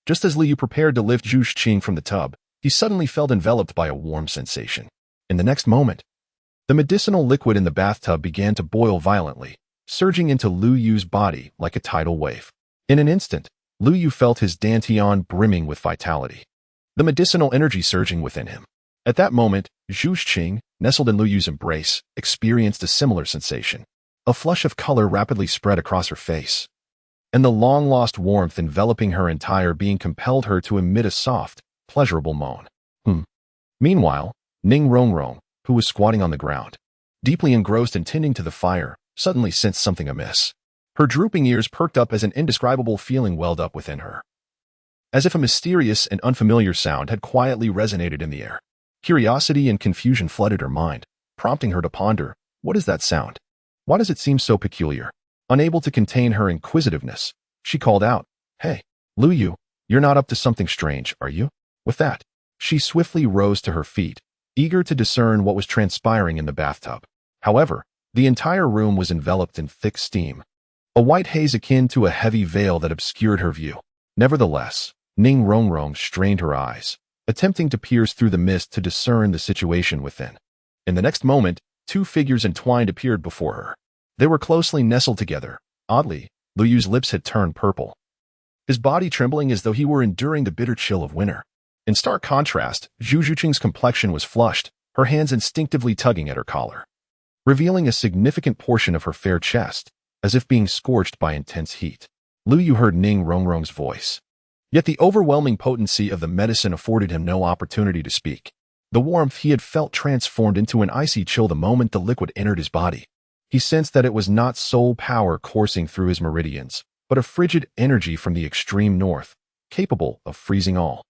Just as Lu Yu prepared to lift Zhu Zhuqing from the tub, he suddenly felt enveloped by a warm sensation. In the next moment, the medicinal liquid in the bathtub began to boil violently, surging into Lu Yu's body like a tidal wave. In an instant, Lu Yu felt his dantian brimming with vitality, the medicinal energy surging within him. At that moment, Zhu Zhuqing, nestled in Lu Yu's embrace, experienced a similar sensation. A flush of color rapidly spread across her face, and the long-lost warmth enveloping her entire being compelled her to emit a soft, pleasurable moan. Meanwhile, Ning Rongrong, who was squatting on the ground, deeply engrossed and tending to the fire, suddenly sensed something amiss. Her drooping ears perked up as an indescribable feeling welled up within her, as if a mysterious and unfamiliar sound had quietly resonated in the air. Curiosity and confusion flooded her mind, prompting her to ponder, what is that sound? Why does it seem so peculiar? Unable to contain her inquisitiveness, she called out, "Hey, Lu Yu, you're not up to something strange, are you?" With that, she swiftly rose to her feet, eager to discern what was transpiring in the bathtub. However, the entire room was enveloped in thick steam, a white haze akin to a heavy veil that obscured her view. Nevertheless, Ning Rongrong strained her eyes, attempting to pierce through the mist to discern the situation within. In the next moment, two figures entwined appeared before her. They were closely nestled together. Oddly, Lu Yu's lips had turned purple, his body trembling as though he were enduring the bitter chill of winter. In stark contrast, Zhu Zhuqing's complexion was flushed, her hands instinctively tugging at her collar, revealing a significant portion of her fair chest, as if being scorched by intense heat. Lu Yu heard Ning Rongrong's voice, yet the overwhelming potency of the medicine afforded him no opportunity to speak. The warmth he had felt transformed into an icy chill the moment the liquid entered his body. He sensed that it was not soul power coursing through his meridians, but a frigid energy from the extreme north, capable of freezing all.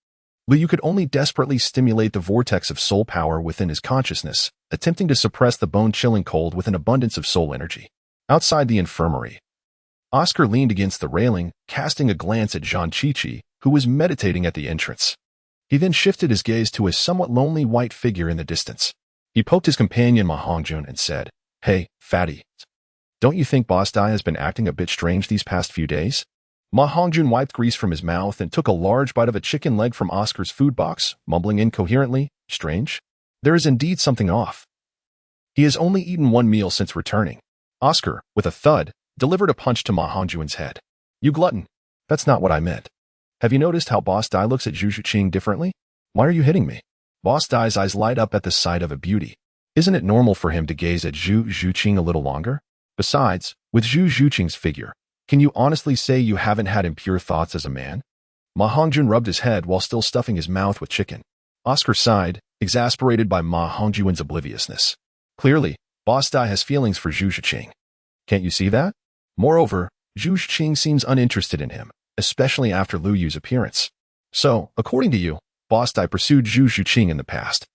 Liu could only desperately stimulate the vortex of soul power within his consciousness, attempting to suppress the bone-chilling cold with an abundance of soul energy. Outside the infirmary, Oscar leaned against the railing, casting a glance at Zhang Qiqi, who was meditating at the entrance. He then shifted his gaze to a somewhat lonely white figure in the distance. He poked his companion Ma Hongjun and said, "Hey, fatty. Don't you think Boss Dai has been acting a bit strange these past few days?" Ma Hongjun wiped grease from his mouth and took a large bite of a chicken leg from Oscar's food box, mumbling incoherently, "Strange? There is indeed something off. He has only eaten one meal since returning." Oscar, with a thud, delivered a punch to Ma Hongjun's head. "You glutton. That's not what I meant. Have you noticed how Boss Dai looks at Zhu Zhuqing differently? Why are you hitting me?" Boss Dai's eyes light up at the sight of a beauty. Isn't it normal for him to gaze at Zhu Zhuqing a little longer? Besides, with Zhu Zhuqing's figure, can you honestly say you haven't had impure thoughts as a man? Ma Hongjun rubbed his head while still stuffing his mouth with chicken. Oscar sighed, exasperated by Ma Hongjun's obliviousness. Clearly, Boss Dai has feelings for Zhu Zhuqing. Can't you see that? Moreover, Zhu Zhuqing seems uninterested in him, especially after Liu Yu's appearance. So, according to you, Boss Dai pursued Zhu Zhuqing in the past.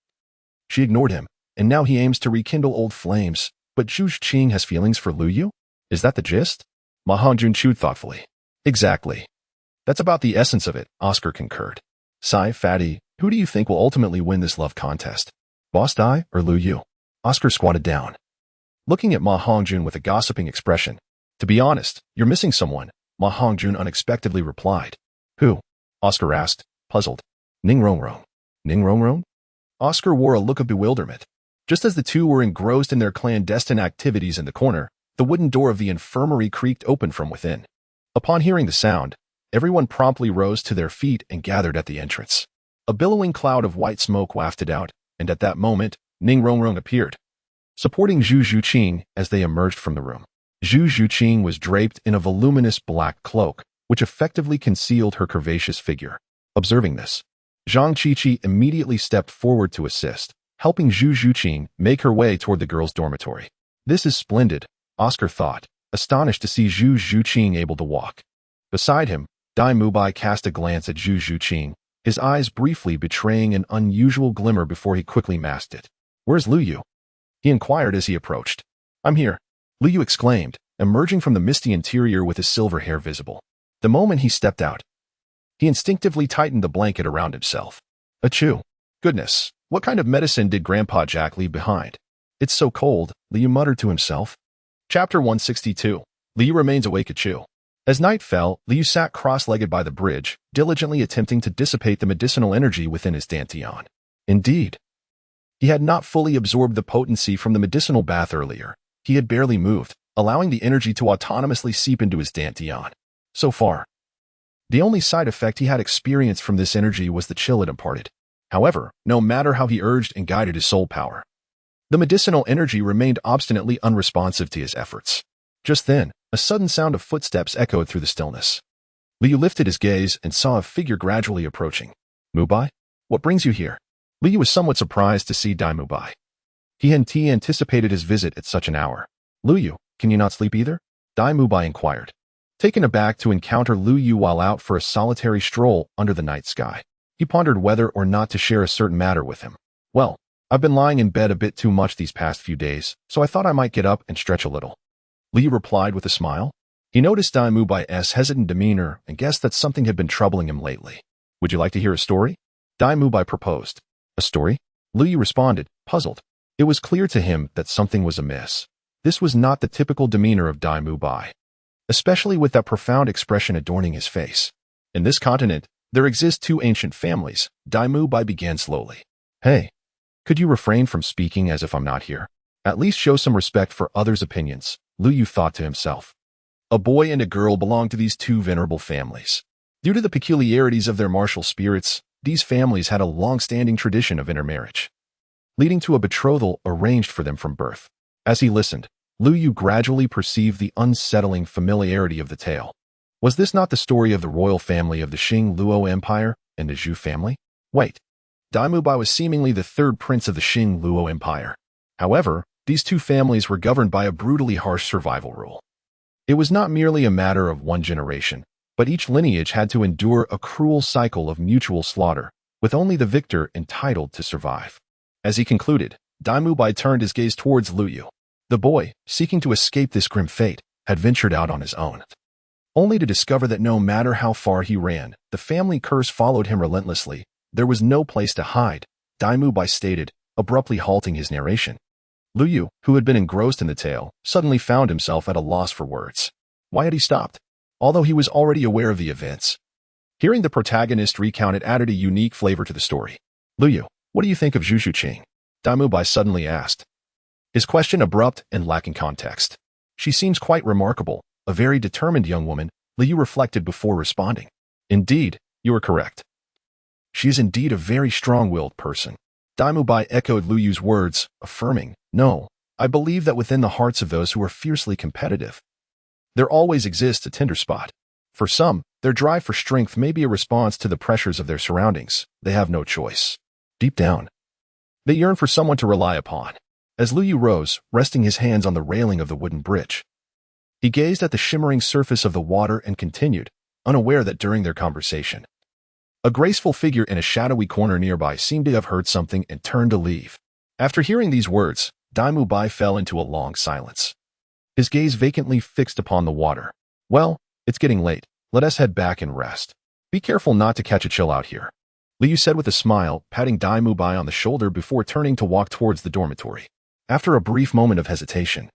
She ignored him, and now he aims to rekindle old flames, but Zhu Zhuqing has feelings for Liu Yu? Is that the gist? Ma Hongjun chewed thoughtfully. Exactly. That's about the essence of it, Oscar concurred. Sigh, fatty, who do you think will ultimately win this love contest? Boss Dai or Liu Yu? Oscar squatted down, looking at Ma Hongjun with a gossiping expression. To be honest, you're missing someone, Ma Hongjun unexpectedly replied. Who? Oscar asked, puzzled. Ning Rongrong. Ning Rongrong? Oscar wore a look of bewilderment. Just as the two were engrossed in their clandestine activities in the corner, the wooden door of the infirmary creaked open from within. Upon hearing the sound, everyone promptly rose to their feet and gathered at the entrance. A billowing cloud of white smoke wafted out, and at that moment, Ning Rongrong appeared, supporting Zhu Zhuqing as they emerged from the room. Zhu Zhuqing was draped in a voluminous black cloak, which effectively concealed her curvaceous figure. Observing this, Zhang Qiqi immediately stepped forward to assist, helping Zhu Zhuqing make her way toward the girls' dormitory. This is splendid, Oscar thought, astonished to see Zhu Zhuqing able to walk. Beside him, Dai Mubai cast a glance at Zhu Zhuqing, his eyes briefly betraying an unusual glimmer before he quickly masked it. Where's Liu Yu? He inquired as he approached. I'm here, Liu Yu exclaimed, emerging from the misty interior with his silver hair visible. The moment he stepped out, he instinctively tightened the blanket around himself. Achoo. Goodness, what kind of medicine did Grandpa Jack leave behind? It's so cold, Liu muttered to himself. Chapter 162. Liu remains awake. Achoo. As night fell, Liu sat cross-legged by the bridge, diligently attempting to dissipate the medicinal energy within his dantian. Indeed, he had not fully absorbed the potency from the medicinal bath earlier. He had barely moved, allowing the energy to autonomously seep into his dantian. So far, the only side effect he had experienced from this energy was the chill it imparted. However, no matter how he urged and guided his soul power, the medicinal energy remained obstinately unresponsive to his efforts. Just then, a sudden sound of footsteps echoed through the stillness. Liu lifted his gaze and saw a figure gradually approaching. Mubai? What brings you here? Liu was somewhat surprised to see Dai Mubai. He hadn't anticipated his visit at such an hour. Liu, can you not sleep either? Dai Mubai inquired, taken aback to encounter Liu while out for a solitary stroll under the night sky. He pondered whether or not to share a certain matter with him. Well, I've been lying in bed a bit too much these past few days, so I thought I might get up and stretch a little. Liu replied with a smile. He noticed Dai Mubai's hesitant demeanor and guessed that something had been troubling him lately. Would you like to hear a story? Dai Mubai proposed. A story? Liu responded, puzzled. It was clear to him that something was amiss. This was not the typical demeanor of Dai Mubai, especially with that profound expression adorning his face. In this continent, there exist two ancient families. Dai Mubai began slowly. Hey, could you refrain from speaking as if I'm not here? At least show some respect for others' opinions, Liu thought to himself. A boy and a girl belong to these two venerable families. Due to the peculiarities of their martial spirits, these families had a long-standing tradition of intermarriage, leading to a betrothal arranged for them from birth. As he listened, Liu gradually perceived the unsettling familiarity of the tale. Was this not the story of the royal family of the Xing Luo Empire and the Zhu family? Wait, Daimubai was seemingly the third prince of the Xing Luo Empire. However, these two families were governed by a brutally harsh survival rule. It was not merely a matter of one generation, but each lineage had to endure a cruel cycle of mutual slaughter, with only the victor entitled to survive. As he concluded, Daimubai turned his gaze towards Lu Yu. The boy, seeking to escape this grim fate, had ventured out on his own, only to discover that no matter how far he ran, the family curse followed him relentlessly. There was no place to hide, Daimubai stated, abruptly halting his narration. Lu Yu, who had been engrossed in the tale, suddenly found himself at a loss for words. Why had he stopped? Although he was already aware of the events. Hearing the protagonist recount it added a unique flavor to the story. Lu Yu, what do you think of Zhu Zhuqing? Daimubai suddenly asked. His question abrupt and lacking context. She seems quite remarkable, a very determined young woman, Lu Yu reflected before responding. Indeed, you are correct. She is indeed a very strong-willed person. Daimubai echoed Lu Yu's words, affirming, no, I believe that within the hearts of those who are fiercely competitive, there always exists a tender spot. For some, their drive for strength may be a response to the pressures of their surroundings. They have no choice. Deep down, they yearn for someone to rely upon. As Lu Yu rose, resting his hands on the railing of the wooden bridge, he gazed at the shimmering surface of the water and continued, unaware that during their conversation, a graceful figure in a shadowy corner nearby seemed to have heard something and turned to leave. After hearing these words, Daimubai fell into a long silence, his gaze vacantly fixed upon the water. Well, it's getting late. Let us head back and rest. Be careful not to catch a chill out here, Lu Yu said with a smile, patting Daimubai on the shoulder before turning to walk towards the dormitory. After a brief moment of hesitation,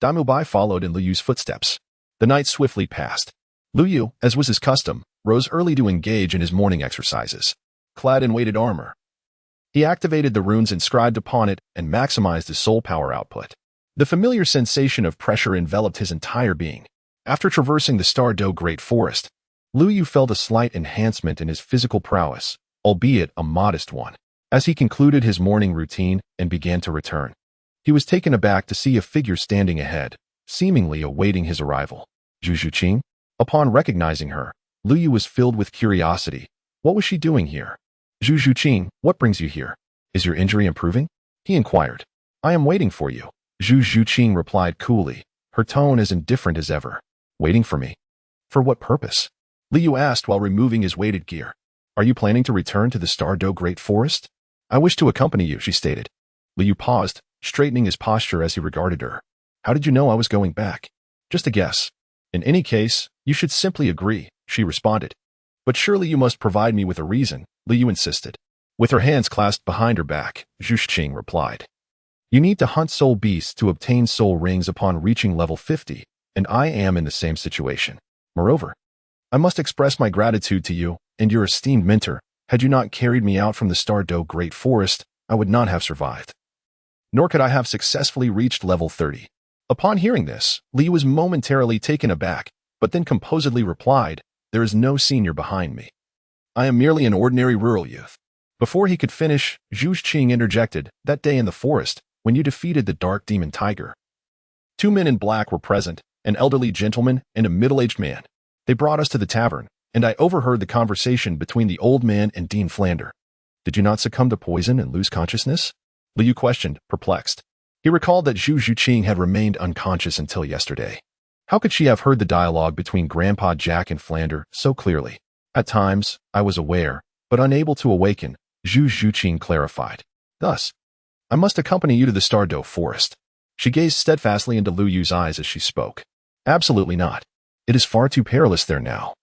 Daimubai followed in Lu Yu's footsteps. The night swiftly passed. Lu Yu, as was his custom, rose early to engage in his morning exercises. Clad in weighted armor, he activated the runes inscribed upon it and maximized his soul power output. The familiar sensation of pressure enveloped his entire being. After traversing the Stardew Great Forest, Lu Yu felt a slight enhancement in his physical prowess, albeit a modest one. As he concluded his morning routine and began to return, he was taken aback to see a figure standing ahead, seemingly awaiting his arrival. Zhu Zhuqing? Upon recognizing her, Lu Yu was filled with curiosity. What was she doing here? Zhu Zhuqing, what brings you here? Is your injury improving? He inquired. I am waiting for you, Zhu Zhuqing replied coolly, her tone as indifferent as ever. Waiting for me? For what purpose? Lu Yu asked while removing his weighted gear. Are you planning to return to the Stardew Great Forest? I wish to accompany you, she stated. Lu Yu paused, straightening his posture as he regarded her. How did you know I was going back? Just a guess. In any case, you should simply agree, she responded. But surely you must provide me with a reason, Lu Yu insisted. With her hands clasped behind her back, Zhu Zhuqing replied. You need to hunt soul beasts to obtain soul rings upon reaching level 50, and I am in the same situation. Moreover, I must express my gratitude to you and your esteemed mentor. Had you not carried me out from the Stardew Great Forest, I would not have survived. Nor could I have successfully reached level 30. Upon hearing this, Lu Yu was momentarily taken aback, but then composedly replied, There is no senior behind me. I am merely an ordinary rural youth. Before he could finish, Zhu Zhuqing interjected, That day in the forest, when you defeated the dark demon tiger, 2 men in black were present, an elderly gentleman and a middle-aged man. They brought us to the tavern, and I overheard the conversation between the old man and Dean Flander. Did you not succumb to poison and lose consciousness? Lu Yu questioned, perplexed. He recalled that Zhu Zhuqing had remained unconscious until yesterday. How could she have heard the dialogue between Grandpa Jack and Flander so clearly? At times, I was aware, but unable to awaken, Zhu Zhuqing clarified. Thus, I must accompany you to the Stardew Forest. She gazed steadfastly into Lu Yu's eyes as she spoke. Absolutely not. It is far too perilous there now.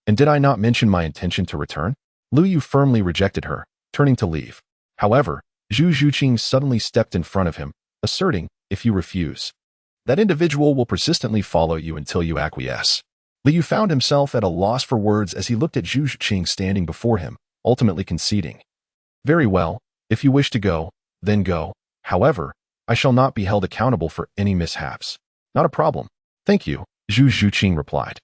And did I not mention my intention to return? Lu Yu firmly rejected her, turning to leave. However, Zhu Zhuqing suddenly stepped in front of him, asserting, if you refuse, that individual will persistently follow you until you acquiesce. Lu Yu found himself at a loss for words as he looked at Zhu Zhuqing standing before him, ultimately conceding. Very well, if you wish to go, then go. However, I shall not be held accountable for any mishaps. Not a problem. Thank you, Zhu Zhuqing replied,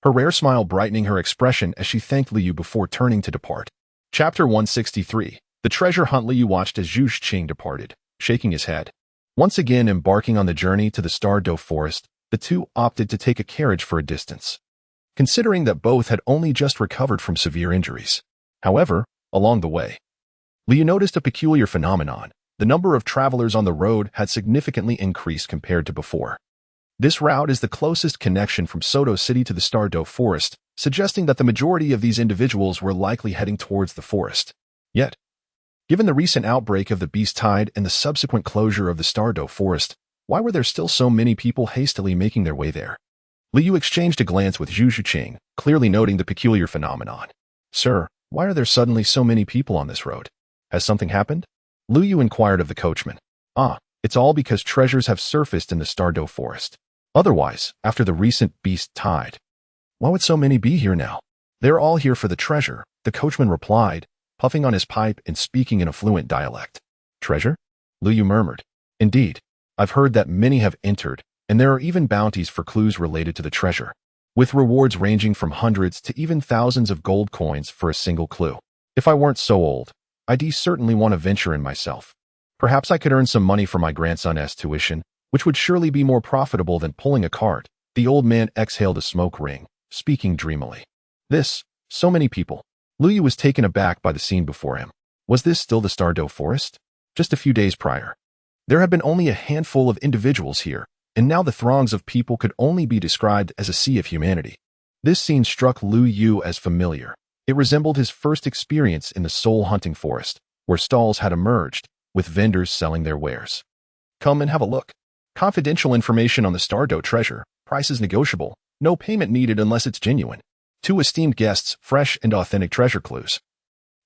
her rare smile brightening her expression as she thanked Lu Yu before turning to depart. Chapter 163. The treasure hunt. Lu Yu watched as Zhu Zhuqing departed, shaking his head. Once again embarking on the journey to the Stardew Forest, the two opted to take a carriage for a distance, considering that both had only just recovered from severe injuries. However, along the way, Liu noticed a peculiar phenomenon. The number of travelers on the road had significantly increased compared to before. This route is the closest connection from Soto City to the Stardew Forest, suggesting that the majority of these individuals were likely heading towards the forest. Yet, given the recent outbreak of the Beast Tide and the subsequent closure of the Stardew Forest, why were there still so many people hastily making their way there? Liu exchanged a glance with Zhu Zhiqing, clearly noting the peculiar phenomenon. Sir, why are there suddenly so many people on this road? Has something happened? Liu inquired of the coachman. It's all because treasures have surfaced in the Stardew Forest. Otherwise, after the recent Beast Tide, why would so many be here now? They're all here for the treasure, the coachman replied, puffing on his pipe and speaking in a fluent dialect. Treasure? Liu murmured. Indeed, I've heard that many have entered, and there are even bounties for clues related to the treasure, with rewards ranging from hundreds to even thousands of gold coins for a single clue. If I weren't so old, I'd certainly want to venture in myself. Perhaps I could earn some money for my grandson's tuition, which would surely be more profitable than pulling a cart. The old man exhaled a smoke ring, speaking dreamily. So many people. Liu was taken aback by the scene before him. Was this still the Stardew Forest? Just a few days prior, there had been only a handful of individuals here, and now the throngs of people could only be described as a sea of humanity. This scene struck Liu as familiar. It resembled his first experience in the soul-hunting forest, where stalls had emerged, with vendors selling their wares. Come and have a look. Confidential information on the Stardew treasure, prices negotiable, no payment needed unless it's genuine. 2 esteemed guests, fresh and authentic treasure clues.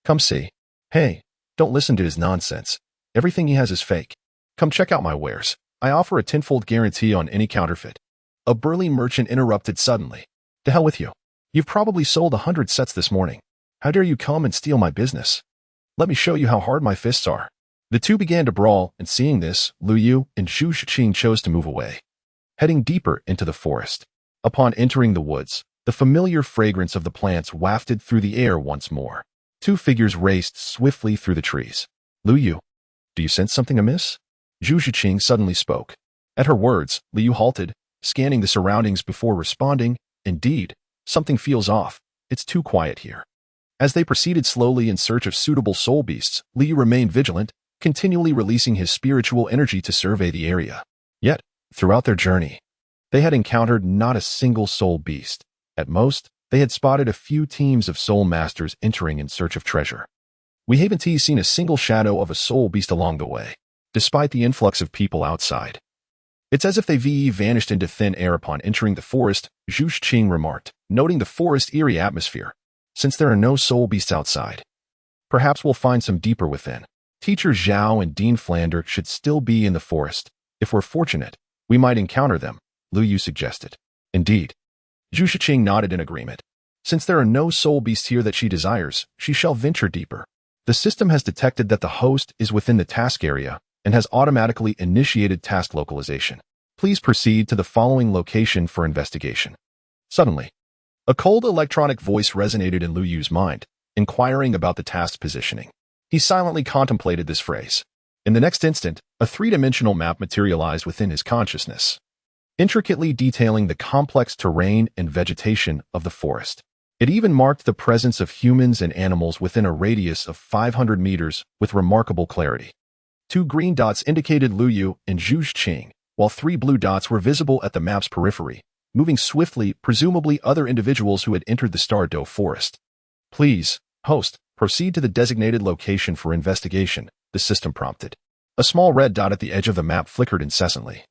Come see. Hey, don't listen to his nonsense. Everything he has is fake. Come check out my wares. I offer a tenfold guarantee on any counterfeit. A burly merchant interrupted suddenly. To hell with you. You've probably sold 100 sets this morning. How dare you come and steal my business? Let me show you how hard my fists are. The two began to brawl, and seeing this, Liu and Zhu Zhiqing chose to move away, heading deeper into the forest. Upon entering the woods, the familiar fragrance of the plants wafted through the air once more. 2 figures raced swiftly through the trees. Liu, do you sense something amiss? Zhu Zhiqing suddenly spoke. At her words, Liu halted, scanning the surroundings before responding. Indeed, something feels off. It's too quiet here. As they proceeded slowly in search of suitable soul beasts, Liu remained vigilant, continually releasing his spiritual energy to survey the area. Yet, throughout their journey, they had encountered not a single soul beast. At most, they had spotted a few teams of soul masters entering in search of treasure. We haven't seen a single shadow of a soul beast along the way, despite the influx of people outside. It's as if they vanished into thin air upon entering the forest, Zhu Zhiqing remarked, noting the forest's eerie atmosphere. Since there are no soul beasts outside, perhaps we'll find some deeper within. Teacher Zhao and Dean Flander should still be in the forest. If we're fortunate, we might encounter them, Liu suggested. Indeed. Zhu Zhiqing nodded in agreement. Since there are no soul beasts here that she desires, she shall venture deeper. The system has detected that the host is within the task area and has automatically initiated task localization. Please proceed to the following location for investigation. Suddenly, a cold electronic voice resonated in Liu's mind, inquiring about the task's positioning. He silently contemplated this phrase. In the next instant, a 3-dimensional map materialized within his consciousness, intricately detailing the complex terrain and vegetation of the forest. It even marked the presence of humans and animals within a radius of 500 meters with remarkable clarity. 2 green dots indicated Liu and Zhu Zhiqing, while 3 blue dots were visible at the map's periphery, moving swiftly, presumably other individuals who had entered the Stardew Forest. Please, host, proceed to the designated location for investigation, the system prompted. A small red dot at the edge of the map flickered incessantly,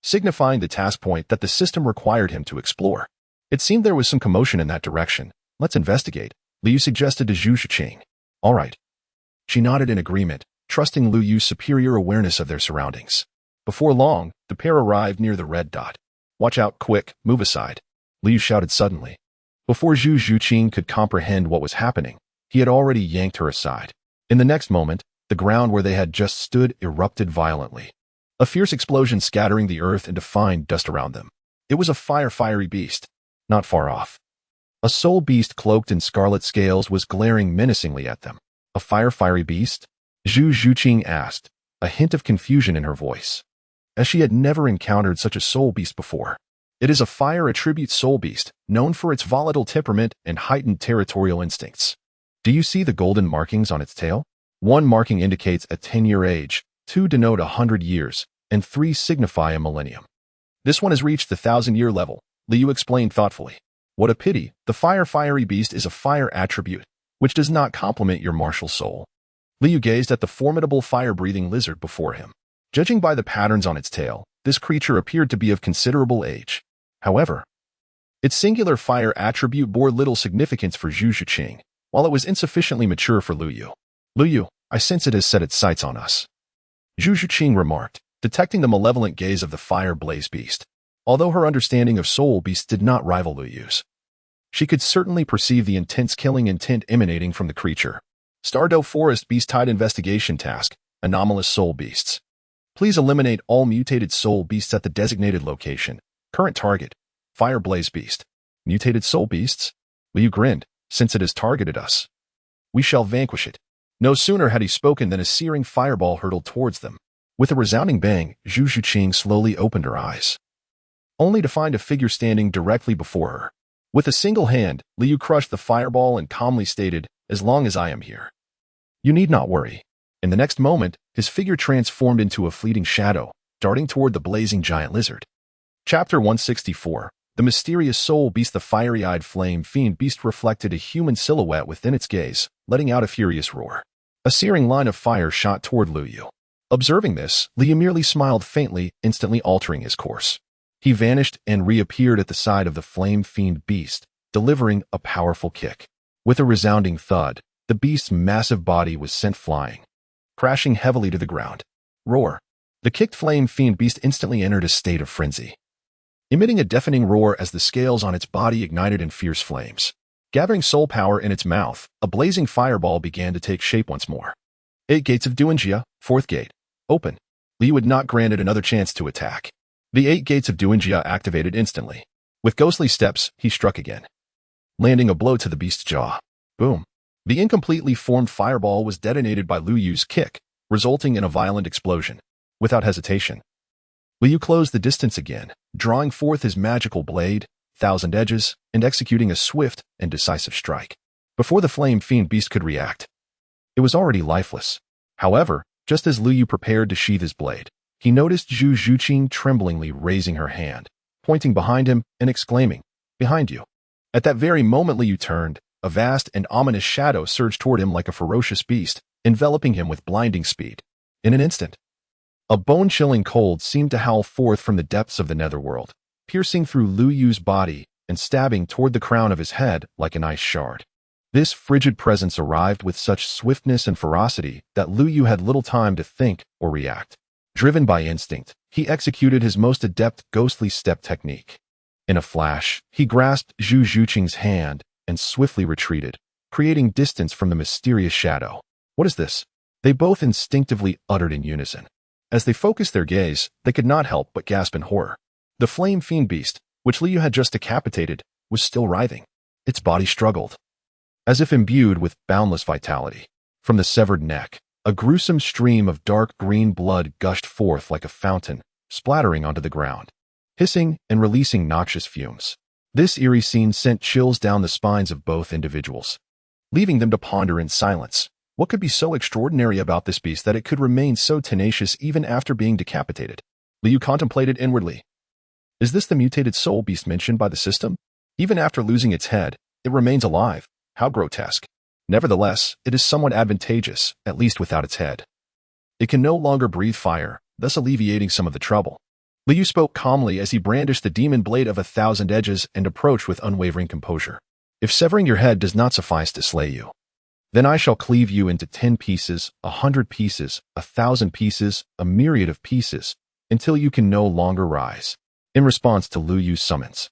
signifying the task point that the system required him to explore. It seemed there was some commotion in that direction. Let's investigate, Liu suggested to Zhu Zhiqing. All right. She nodded in agreement, trusting Liu's superior awareness of their surroundings. Before long, the pair arrived near the red dot. Watch out, quick, move aside, Liu shouted suddenly. Before Zhu Zhiqing could comprehend what was happening, he had already yanked her aside. In the next moment, the ground where they had just stood erupted violently, a fierce explosion scattering the earth into fine dust around them. It was a fiery beast, not far off. A soul beast cloaked in scarlet scales was glaring menacingly at them. A fiery beast? Zhu Zhiqing asked, a hint of confusion in her voice, as she had never encountered such a soul beast before. It is a fire attribute soul beast, known for its volatile temperament and heightened territorial instincts. Do you see the golden markings on its tail? 1 marking indicates a 10-year age, 2 denote 100 years, and 3 signify a millennium. This one has reached the 1,000-year level, Liu explained thoughtfully. What a pity, the fiery beast is a fire attribute, which does not complement your martial soul. Liu gazed at the formidable fire-breathing lizard before him. Judging by the patterns on its tail, this creature appeared to be of considerable age. However, its singular fire attribute bore little significance for Zhu Zhiqing, while it was insufficiently mature for Lu Yu. Lu Yu, I sense it has set its sights on us, Zhu Zhiqing remarked, detecting the malevolent gaze of the fire-blaze beast. Although her understanding of soul beasts did not rival Lu Yu's, she could certainly perceive the intense killing intent emanating from the creature. Stardow Forest Beast-Tide Investigation Task, Anomalous Soul Beasts. Please eliminate all mutated soul beasts at the designated location. Current target, Fire-Blaze Beast. Mutated soul beasts? Liu grinned, since it has targeted us, we shall vanquish it. No sooner had he spoken than a searing fireball hurtled towards them. With a resounding bang, Zhu Zhiqing slowly opened her eyes, only to find a figure standing directly before her. With a single hand, Liu crushed the fireball and calmly stated, as long as I am here, you need not worry. In the next moment, his figure transformed into a fleeting shadow, darting toward the blazing giant lizard. Chapter 164. The mysterious soul beast. The fiery-eyed flame fiend beast reflected a human silhouette within its gaze, letting out a furious roar. A searing line of fire shot toward Lu Yu. Observing this, Liu merely smiled faintly, instantly altering his course. He vanished and reappeared at the side of the flame fiend beast, delivering a powerful kick. With a resounding thud, the beast's massive body was sent flying, crashing heavily to the ground. Roar. The kicked flame fiend beast instantly entered a state of frenzy, emitting a deafening roar as the scales on its body ignited in fierce flames. Gathering soul power in its mouth, a blazing fireball began to take shape once more. 8 gates of Duanjia, 4th gate. Open. Liu had not granted another chance to attack. The 8 gates of Duanjia activated instantly. With ghostly steps, he struck again, landing a blow to the beast's jaw. Boom. The incompletely formed fireball was detonated by Lu Yu's kick, resulting in a violent explosion. Without hesitation, Liu closed the distance again, drawing forth his magical blade, 1,000 Edges, and executing a swift and decisive strike. Before the flame fiend beast could react, it was already lifeless. However, just as Lu Yu prepared to sheath his blade, he noticed Zhu Zhiqing tremblingly raising her hand, pointing behind him and exclaiming, "Behind you." At that very moment Liu turned, a vast and ominous shadow surged toward him like a ferocious beast, enveloping him with blinding speed. In an instant, a bone-chilling cold seemed to howl forth from the depths of the netherworld, piercing through Lu Yu's body and stabbing toward the crown of his head like an ice shard. This frigid presence arrived with such swiftness and ferocity that Lu Yu had little time to think or react. Driven by instinct, he executed his most adept ghostly step technique. In a flash, he grasped Zhu Zhiqing's hand and swiftly retreated, creating distance from the mysterious shadow. What is this? They both instinctively uttered in unison. As they focused their gaze, they could not help but gasp in horror. The flame fiend beast, which Liu had just decapitated, was still writhing. Its body struggled, as if imbued with boundless vitality. From the severed neck, a gruesome stream of dark green blood gushed forth like a fountain, splattering onto the ground, hissing and releasing noxious fumes. This eerie scene sent chills down the spines of both individuals, leaving them to ponder in silence. What could be so extraordinary about this beast that it could remain so tenacious even after being decapitated? Liu contemplated inwardly. Is this the mutated soul beast mentioned by the system? Even after losing its head, it remains alive. How grotesque. Nevertheless, it is somewhat advantageous, at least without its head. It can no longer breathe fire, thus alleviating some of the trouble. Liu spoke calmly as he brandished the demon blade of 1,000 Edges and approached with unwavering composure. If severing your head does not suffice to slay you, then I shall cleave you into 10 pieces, 100 pieces, 1,000 pieces, a myriad of pieces, until you can no longer rise. In response to Lu Yu's summons,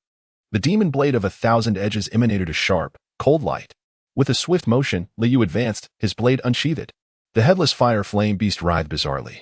the demon blade of 1,000 Edges emanated a sharp, cold light. With a swift motion, Liu advanced, his blade unsheathed. The headless fire flame beast writhed bizarrely.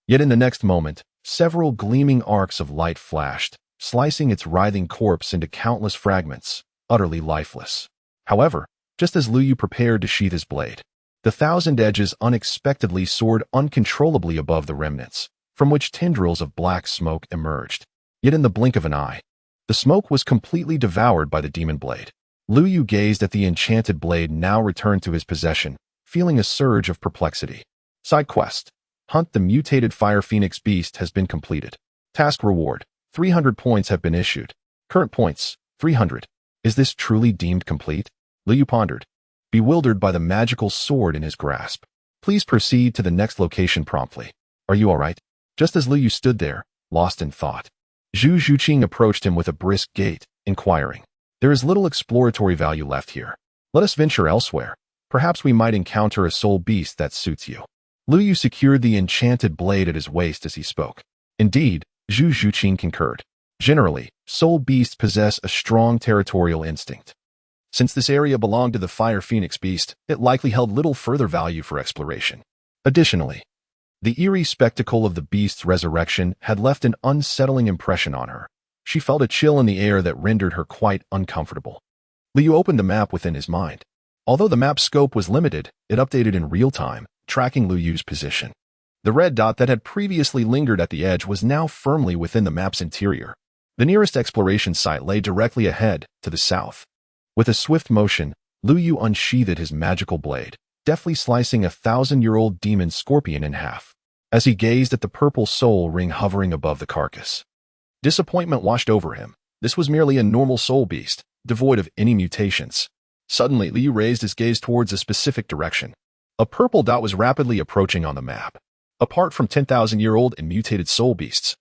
Yet in the next moment, several gleaming arcs of light flashed, slicing its writhing corpse into countless fragments, utterly lifeless. However, just as Lu Yu prepared to sheath his blade, the 1,000 Edges unexpectedly soared uncontrollably above the remnants, from which tendrils of black smoke emerged. Yet in the blink of an eye, the smoke was completely devoured by the demon blade. Lu Yu gazed at the enchanted blade now returned to his possession, feeling a surge of perplexity. Side quest. Hunt the mutated Fire Phoenix beast has been completed. Task reward. 300 points have been issued. Current points. 300. Is this truly deemed complete? Liu pondered, bewildered by the magical sword in his grasp. Please proceed to the next location promptly. Are you all right? Just as Liu stood there, lost in thought, Zhu Zhuqing approached him with a brisk gait, inquiring, there is little exploratory value left here. Let us venture elsewhere. Perhaps we might encounter a soul beast that suits you. Liu secured the enchanted blade at his waist as he spoke. Indeed, Zhu Zhuqing concurred. Generally, soul beasts possess a strong territorial instinct. Since this area belonged to the Fire Phoenix beast, it likely held little further value for exploration. Additionally, the eerie spectacle of the beast's resurrection had left an unsettling impression on her. She felt a chill in the air that rendered her quite uncomfortable. Liu opened the map within his mind. Although the map's scope was limited, it updated in real time, tracking Liu's position. The red dot that had previously lingered at the edge was now firmly within the map's interior. The nearest exploration site lay directly ahead, to the south. With a swift motion, Liu unsheathed his magical blade, deftly slicing a 1,000-year-old demon scorpion in half. As he gazed at the purple soul ring hovering above the carcass, disappointment washed over him. This was merely a normal soul beast, devoid of any mutations. Suddenly, Liu raised his gaze towards a specific direction. A purple dot was rapidly approaching on the map. Apart from 10,000-year-old and mutated soul beasts,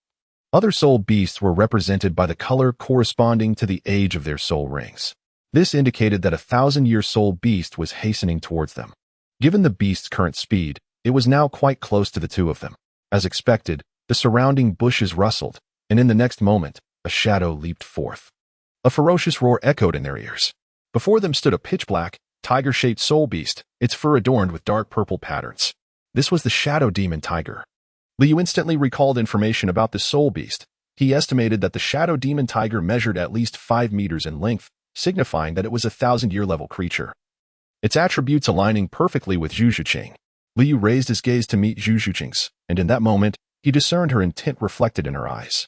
other soul beasts were represented by the color corresponding to the age of their soul rings. This indicated that a 1,000-year soul beast was hastening towards them. Given the beast's current speed, it was now quite close to the two of them. As expected, the surrounding bushes rustled, and in the next moment, a shadow leaped forth. A ferocious roar echoed in their ears. Before them stood a pitch-black, tiger-shaped soul beast, its fur adorned with dark purple patterns. This was the Shadow Demon Tiger. Liu instantly recalled information about the soul beast. He estimated that the Shadow Demon Tiger measured at least 5 meters in length, signifying that it was a 1,000-year level creature. Its attributes aligning perfectly with Zhu Zhuqing. Liu raised his gaze to meet Zhu Zhuqing's, and in that moment, he discerned her intent reflected in her eyes.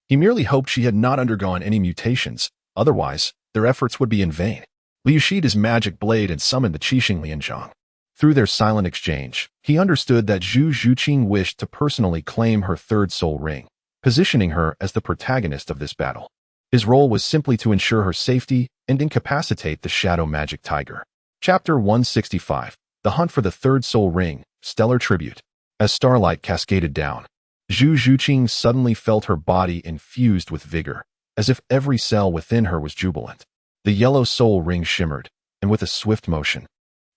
He merely hoped she had not undergone any mutations, otherwise, their efforts would be in vain. Liu sheathed his magic blade and summoned the Qixing Lianzhang. Through their silent exchange, he understood that Zhu Zhuqing wished to personally claim her third soul ring, positioning her as the protagonist of this battle. His role was simply to ensure her safety and incapacitate the Shadow Magic Tiger. Chapter 165. The Hunt for the Third Soul Ring, Stellar Tribute. As starlight cascaded down, Zhu Zhuqing suddenly felt her body infused with vigor, as if every cell within her was jubilant. The yellow soul ring shimmered, and with a swift motion,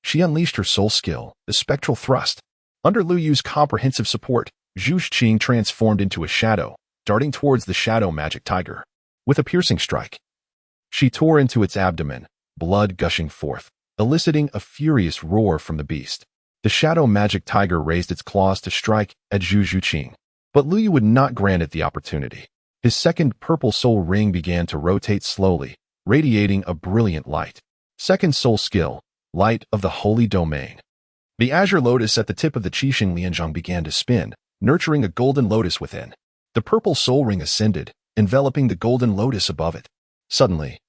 she unleashed her soul skill, the Spectral Thrust. Under Liu's comprehensive support, Zhu Zhuqing transformed into a shadow, darting towards the Shadow Magic Tiger. With a piercing strike, she tore into its abdomen, blood gushing forth, eliciting a furious roar from the beast. The Shadow Magic Tiger raised its claws to strike at Zhu Zhuqing, but Liu would not grant it the opportunity. His second purple soul ring began to rotate slowly, radiating a brilliant light. Second soul skill, Light of the Holy Domain. The azure lotus at the tip of the Qixing Lianzhang began to spin, nurturing a golden lotus within. The purple soul ring ascended, enveloping the golden lotus above it. Suddenly,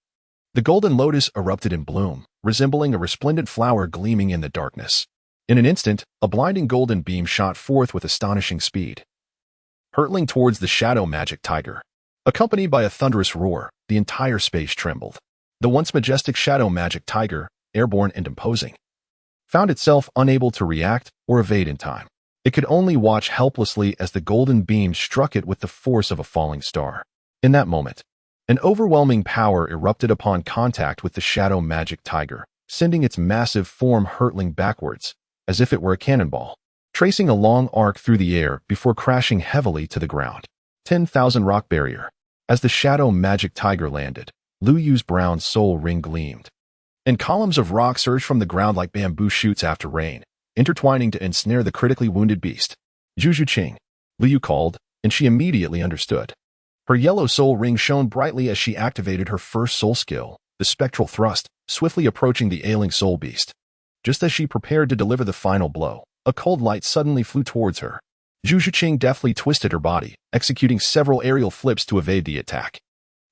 the golden lotus erupted in bloom, resembling a resplendent flower gleaming in the darkness. In an instant, a blinding golden beam shot forth with astonishing speed, hurtling towards the Shadow Magic Tiger. Accompanied by a thunderous roar, the entire space trembled. The once majestic Shadow Magic Tiger, airborne and imposing, found itself unable to react or evade in time. It could only watch helplessly as the golden beam struck it with the force of a falling star. In that moment, an overwhelming power erupted upon contact with the Shadow Magic Tiger, sending its massive form hurtling backwards, as if it were a cannonball, tracing a long arc through the air before crashing heavily to the ground. 10,000 Rock Barrier. As the Shadow Magic Tiger landed, Liu's brown soul ring gleamed, and columns of rock surged from the ground like bamboo shoots after rain, intertwining to ensnare the critically wounded beast. Zhu Zhuqing, Liu called, and she immediately understood. Her yellow soul ring shone brightly as she activated her first soul skill, the Spectral Thrust, swiftly approaching the ailing soul beast. Just as she prepared to deliver the final blow, a cold light suddenly flew towards her. Zhu Zhuqing deftly twisted her body, executing several aerial flips to evade the attack.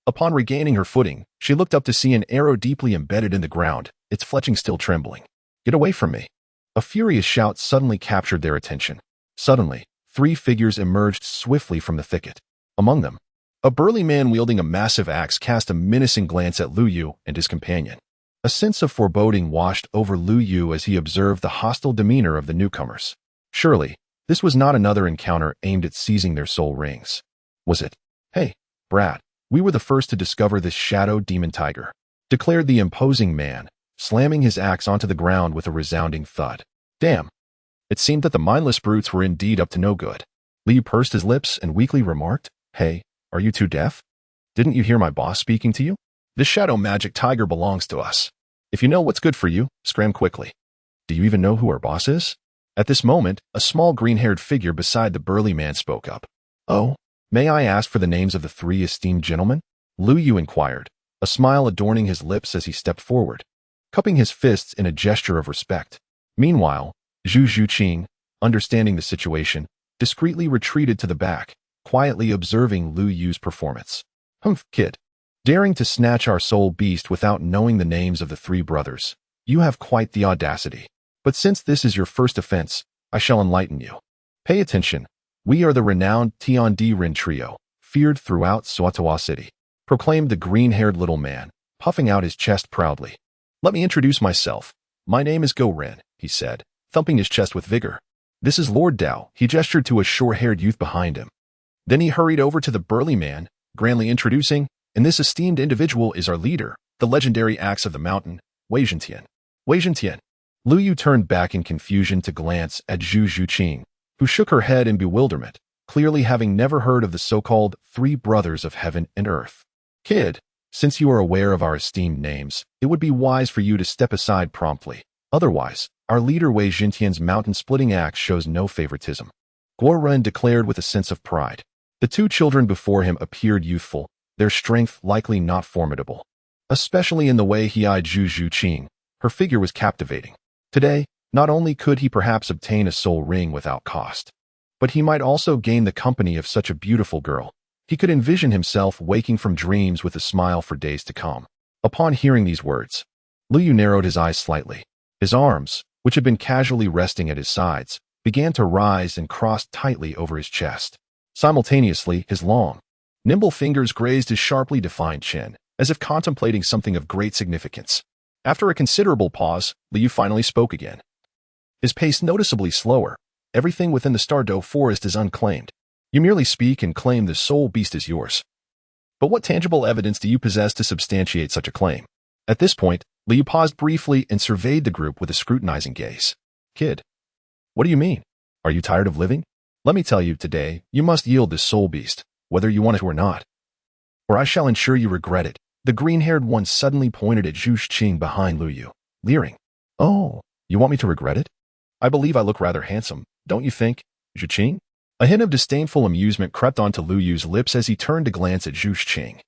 Upon regaining her footing, she looked up to see an arrow deeply embedded in the ground, its fletching still trembling. "Get away from me." A furious shout suddenly captured their attention. Suddenly, three figures emerged swiftly from the thicket. Among them, a burly man wielding a massive axe cast a menacing glance at Lu Yu and his companion. A sense of foreboding washed over Lu Yu as he observed the hostile demeanor of the newcomers. Surely, this was not another encounter aimed at seizing their soul rings. Was it? "Hey, Brad, we were the first to discover this shadow demon tiger," declared the imposing man, slamming his axe onto the ground with a resounding thud. Damn. It seemed that the mindless brutes were indeed up to no good. Liu pursed his lips and weakly remarked, "Hey, are you too deaf? Didn't you hear my boss speaking to you? This shadow magic tiger belongs to us. If you know what's good for you, scram quickly." "Do you even know who our boss is?" At this moment, a small green-haired figure beside the burly man spoke up. "Oh, may I ask for the names of the three esteemed gentlemen?" Lu Yu inquired, a smile adorning his lips as he stepped forward, cupping his fists in a gesture of respect. Meanwhile, Zhu Zhuqing, understanding the situation, discreetly retreated to the back, quietly observing Lu Yu's performance. "Humph, kid. Daring to snatch our soul beast without knowing the names of the three brothers. You have quite the audacity. But since this is your first offense, I shall enlighten you. Pay attention. We are the renowned Tiandi Rin trio, feared throughout Swatoa City," proclaimed the green-haired little man, puffing out his chest proudly. "Let me introduce myself. My name is Go Ren," he said, thumping his chest with vigor. "This is Lord Dao." He gestured to a short-haired youth behind him. Then he hurried over to the burly man, grandly introducing, "And this esteemed individual is our leader, the legendary axe of the mountain, Wei Zhentian." Wei Zhentian. Lu Yu turned back in confusion to glance at Zhu Zhuqing, who shook her head in bewilderment, clearly having never heard of the so-called three brothers of heaven and earth. "Kid, since you are aware of our esteemed names, it would be wise for you to step aside promptly. Otherwise, our leader Wei Zhentian's mountain-splitting axe shows no favoritism," Guo Ren declared with a sense of pride. The two children before him appeared youthful, their strength likely not formidable. Especially in the way he eyed Zhu Zhuqing, her figure was captivating. Today, not only could he perhaps obtain a soul ring without cost, but he might also gain the company of such a beautiful girl. He could envision himself waking from dreams with a smile for days to come. Upon hearing these words, Lu Yu narrowed his eyes slightly. His arms, which had been casually resting at his sides, began to rise and cross tightly over his chest. Simultaneously, his long, nimble fingers grazed his sharply defined chin, as if contemplating something of great significance. After a considerable pause, Liu finally spoke again. His pace noticeably slower. "Everything within the Stardow Forest is unclaimed. You merely speak and claim the soul beast is yours. But what tangible evidence do you possess to substantiate such a claim?" At this point, Liu paused briefly and surveyed the group with a scrutinizing gaze. "Kid, what do you mean? Are you tired of living? Let me tell you, today, you must yield this soul beast, whether you want it or not, or I shall ensure you regret it." The green-haired one suddenly pointed at Zhu Zhuqing behind Lu Yu, leering. "Oh, you want me to regret it? I believe I look rather handsome, don't you think, Zhuqing?" A hint of disdainful amusement crept onto Lu Yu's lips as he turned to glance at Zhu Zhuqing,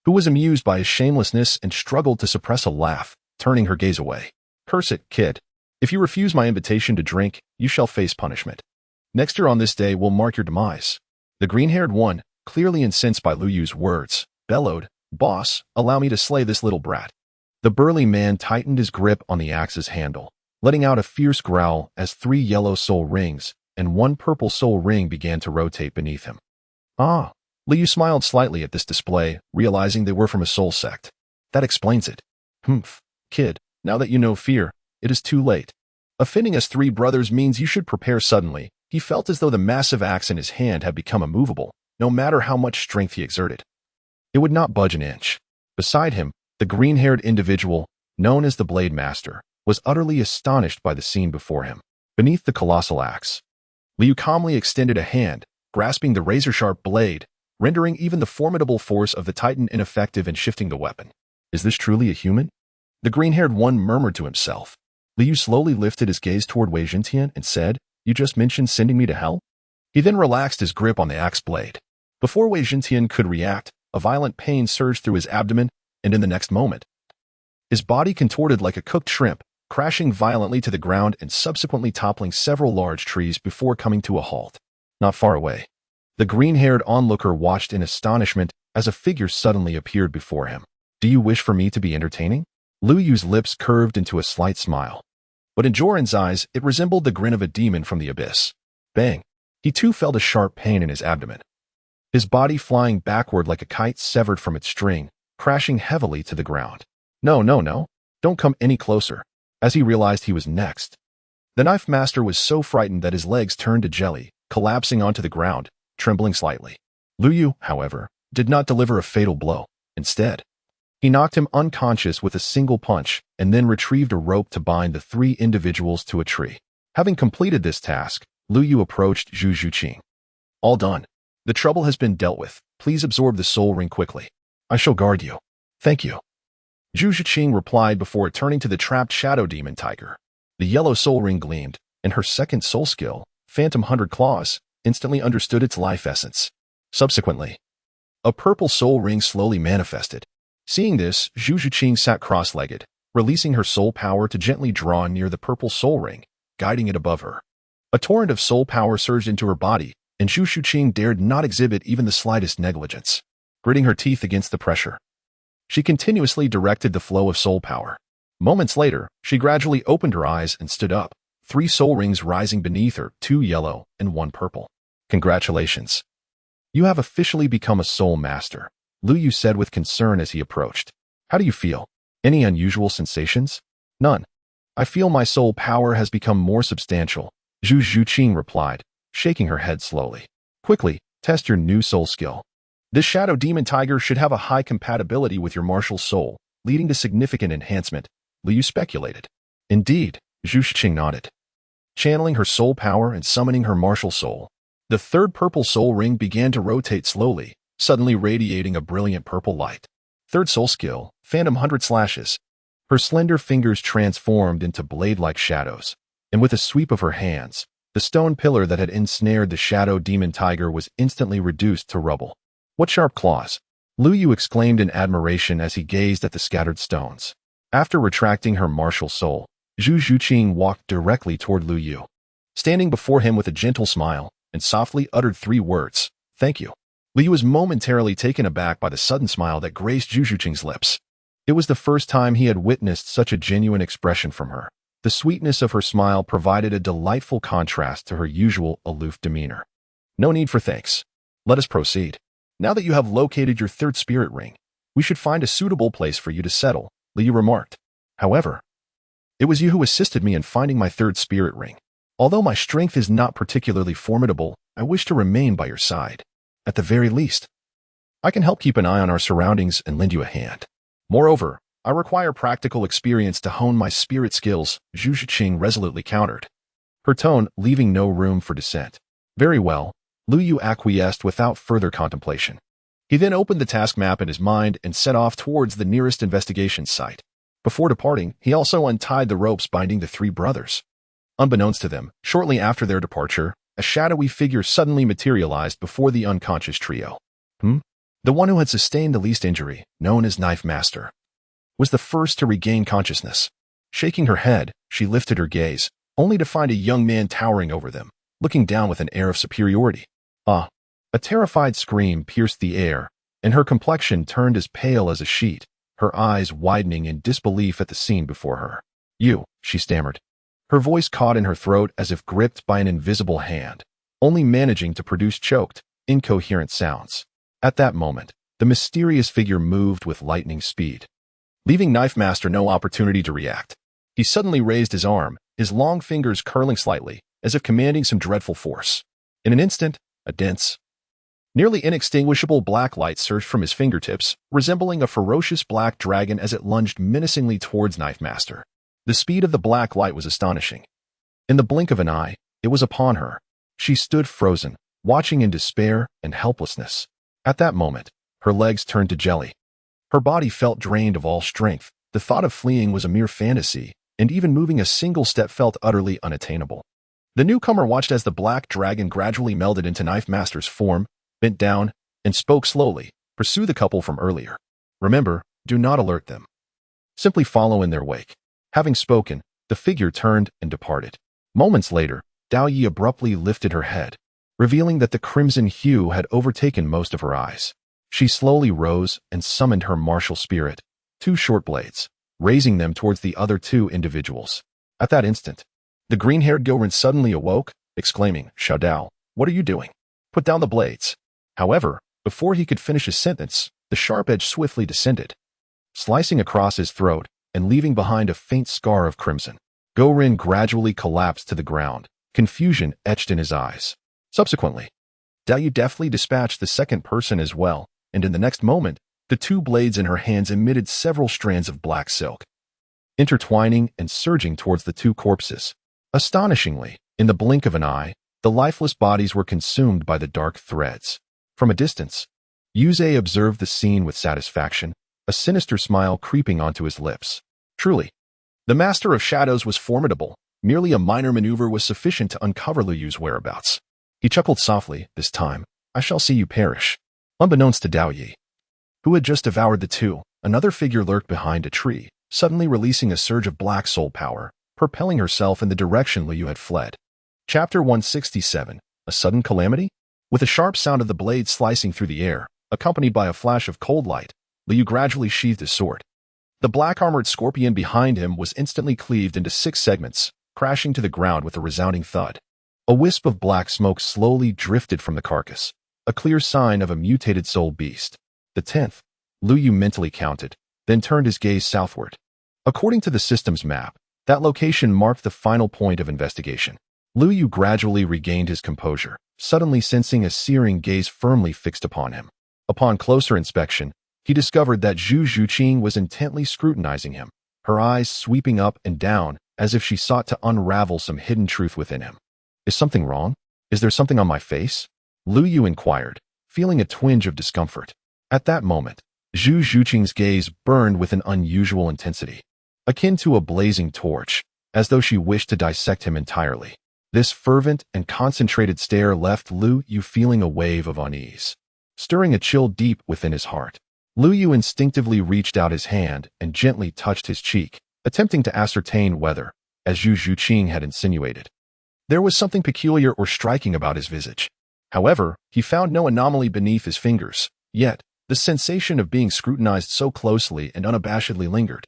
who was amused by his shamelessness and struggled to suppress a laugh, turning her gaze away. "Curse it, kid. If you refuse my invitation to drink, you shall face punishment. Next year on this day will mark your demise." The green-haired one, clearly incensed by Lu Yu's words, bellowed, "Boss, allow me to slay this little brat." The burly man tightened his grip on the axe's handle, letting out a fierce growl as 3 yellow soul rings and 1 purple soul ring began to rotate beneath him. "Ah." Liu smiled slightly at this display, realizing they were from a soul sect. "That explains it. Humph, kid, now that you know fear, it is too late. Offending us 3 brothers means you should prepare suddenly." He felt as though the massive axe in his hand had become immovable, no matter how much strength he exerted. It would not budge an inch. Beside him, the green-haired individual, known as the Blade Master, was utterly astonished by the scene before him. Beneath the colossal axe, Liu calmly extended a hand, grasping the razor-sharp blade, rendering even the formidable force of the Titan ineffective in shifting the weapon. "Is this truly a human?" the green-haired one murmured to himself. Liu slowly lifted his gaze toward Wei Zhentian and said, "You just mentioned sending me to hell?" He then relaxed his grip on the axe blade. Before Wei Zhentian could react, a violent pain surged through his abdomen, and in the next moment, his body contorted like a cooked shrimp, crashing violently to the ground and subsequently toppling several large trees before coming to a halt. Not far away, the green-haired onlooker watched in astonishment as a figure suddenly appeared before him. "Do you wish for me to be entertaining?" Lu Yu's lips curved into a slight smile. but in Joran's eyes, it resembled the grin of a demon from the abyss. Bang! He too felt a sharp pain in his abdomen. His body flying backward like a kite severed from its string, crashing heavily to the ground. No, no, no. Don't come any closer. As he realized he was next. The knife master was so frightened that his legs turned to jelly, collapsing onto the ground, trembling slightly. Lu Yu, however, did not deliver a fatal blow. Instead, he knocked him unconscious with a single punch and then retrieved a rope to bind the three individuals to a tree. Having completed this task, Lu Yu approached Zhu Zhuqing. All done. The trouble has been dealt with. Please absorb the soul ring quickly. I shall guard you. Thank you. Zhu Zhuqing replied before turning to the trapped shadow demon tiger. The yellow soul ring gleamed, and her second soul skill, Phantom 100 Claws, instantly understood its life essence. Subsequently, a purple soul ring slowly manifested. Seeing this, Zhu Zhuqing sat cross-legged, releasing her soul power to gently draw near the purple soul ring, guiding it above her. A torrent of soul power surged into her body, and Zhu Zhuqing dared not exhibit even the slightest negligence. Gritting her teeth against the pressure, she continuously directed the flow of soul power. Moments later, she gradually opened her eyes and stood up, 3 soul rings rising beneath her, 2 yellow and 1 purple. Congratulations. You have officially become a soul master, Lu Yu said with concern as he approached. How do you feel? Any unusual sensations? None. I feel my soul power has become more substantial, Zhu Zhuqing replied, shaking her head slowly. Quickly, test your new soul skill. This shadow demon tiger should have a high compatibility with your martial soul, leading to significant enhancement, Lu Yu speculated. Indeed, Zhu Zhuqing nodded. Channeling her soul power and summoning her martial soul, the third purple soul ring began to rotate slowly, suddenly radiating a brilliant purple light. Third soul skill, Phantom 100 Slashes. Her slender fingers transformed into blade-like shadows, and with a sweep of her hands, the stone pillar that had ensnared the shadow demon tiger was instantly reduced to rubble. What sharp claws! Lu Yu exclaimed in admiration as he gazed at the scattered stones. After retracting her martial soul, Zhu Zhuqing walked directly toward Lu Yu. Standing before him with a gentle smile, and softly uttered 3 words, "Thank you." Lu Yu was momentarily taken aback by the sudden smile that graced Zhu Zhuqing's lips. It was the first time he had witnessed such a genuine expression from her. The sweetness of her smile provided a delightful contrast to her usual aloof demeanor. No need for thanks. Let us proceed. Now that you have located your third spirit ring, we should find a suitable place for you to settle, Lu Yu remarked. However, it was you who assisted me in finding my third spirit ring. Although my strength is not particularly formidable, I wish to remain by your side. At the very least, I can help keep an eye on our surroundings and lend you a hand. Moreover, I require practical experience to hone my spirit skills, Zhu Zhuqing resolutely countered, her tone leaving no room for dissent. Very well, Lu Yu acquiesced without further contemplation. He then opened the task map in his mind and set off towards the nearest investigation site. Before departing, he also untied the ropes binding the 3 brothers. Unbeknownst to them, shortly after their departure, a shadowy figure suddenly materialized before the unconscious trio. The one who had sustained the least injury, known as Knife Master, was the first to regain consciousness. Shaking her head, she lifted her gaze, only to find a young man towering over them, looking down with an air of superiority. A terrified scream pierced the air, and her complexion turned as pale as a sheet, her eyes widening in disbelief at the scene before her. You, she stammered. Her voice caught in her throat as if gripped by an invisible hand, only managing to produce choked, incoherent sounds. At that moment, the mysterious figure moved with lightning speed, leaving Knife Master no opportunity to react. He suddenly raised his arm, his long fingers curling slightly, as if commanding some dreadful force. In an instant, a dense, nearly inextinguishable black light surged from his fingertips, resembling a ferocious black dragon as it lunged menacingly towards Knife Master. The speed of the black light was astonishing. In the blink of an eye, it was upon her. She stood frozen, watching in despair and helplessness. At that moment, her legs turned to jelly. Her body felt drained of all strength. The thought of fleeing was a mere fantasy, and even moving a single step felt utterly unattainable. The newcomer watched as the black dragon gradually melded into Knife Master's form, bent down, and spoke slowly. Pursue the couple from earlier. Remember, do not alert them. Simply follow in their wake. Having spoken, the figure turned and departed. Moments later, Dao Yi abruptly lifted her head, revealing that the crimson hue had overtaken most of her eyes. She slowly rose and summoned her martial spirit, 2 short blades, raising them towards the other 2 individuals. At that instant, the green-haired Gorin suddenly awoke, exclaiming, "Xiao Dao, what are you doing? Put down the blades." However, before he could finish his sentence, the sharp edge swiftly descended, slicing across his throat and leaving behind a faint scar of crimson. Gorin gradually collapsed to the ground, confusion etched in his eyes. Subsequently, Dao Yu deftly dispatched the second person as well, and in the next moment, the two blades in her hands emitted several strands of black silk, intertwining and surging towards the two corpses. Astonishingly, in the blink of an eye, the lifeless bodies were consumed by the dark threads. From a distance, Yuze observed the scene with satisfaction, a sinister smile creeping onto his lips. Truly, the Master of Shadows was formidable. Merely a minor maneuver was sufficient to uncover Lu Yu's whereabouts. He chuckled softly, "This time, I shall see you perish." Unbeknownst to Dao Yi, who had just devoured the two, another figure lurked behind a tree, suddenly releasing a surge of black soul power, propelling herself in the direction Lu Yu had fled. Chapter 167, A Sudden Calamity? With a sharp sound of the blade slicing through the air, accompanied by a flash of cold light, Lu Yu gradually sheathed his sword. The black-armored scorpion behind him was instantly cleaved into 6 segments, crashing to the ground with a resounding thud. A wisp of black smoke slowly drifted from the carcass, a clear sign of a mutated soul beast. The 10th, Lu Yu mentally counted, then turned his gaze southward. According to the system's map, that location marked the final point of investigation. Lu Yu gradually regained his composure, suddenly sensing a searing gaze firmly fixed upon him. Upon closer inspection, he discovered that Zhu Zhuqing was intently scrutinizing him, her eyes sweeping up and down as if she sought to unravel some hidden truth within him. "Is something wrong? Is there something on my face?" Lu Yu inquired, feeling a twinge of discomfort. At that moment, Zhu Zhuqing's gaze burned with an unusual intensity, akin to a blazing torch, as though she wished to dissect him entirely. This fervent and concentrated stare left Lu Yu feeling a wave of unease, stirring a chill deep within his heart. Lu Yu instinctively reached out his hand and gently touched his cheek, attempting to ascertain whether, as Zhu Zhuqing had insinuated, there was something peculiar or striking about his visage. However, he found no anomaly beneath his fingers, yet the sensation of being scrutinized so closely and unabashedly lingered,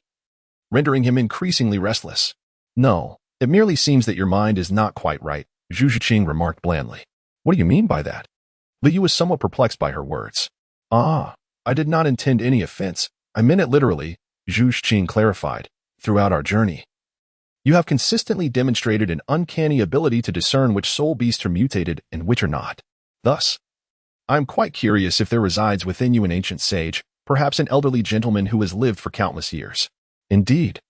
rendering him increasingly restless. "No, it merely seems that your mind is not quite right," Zhu Zhuqing remarked blandly. "What do you mean by that?" Lu Yu was somewhat perplexed by her words. I did not intend any offense. I meant it literally," Zhu Zhuqing clarified. "Throughout our journey, you have consistently demonstrated an uncanny ability to discern which soul beasts are mutated and which are not. Thus, I am quite curious if there resides within you an ancient sage, perhaps an elderly gentleman who has lived for countless years." Indeed,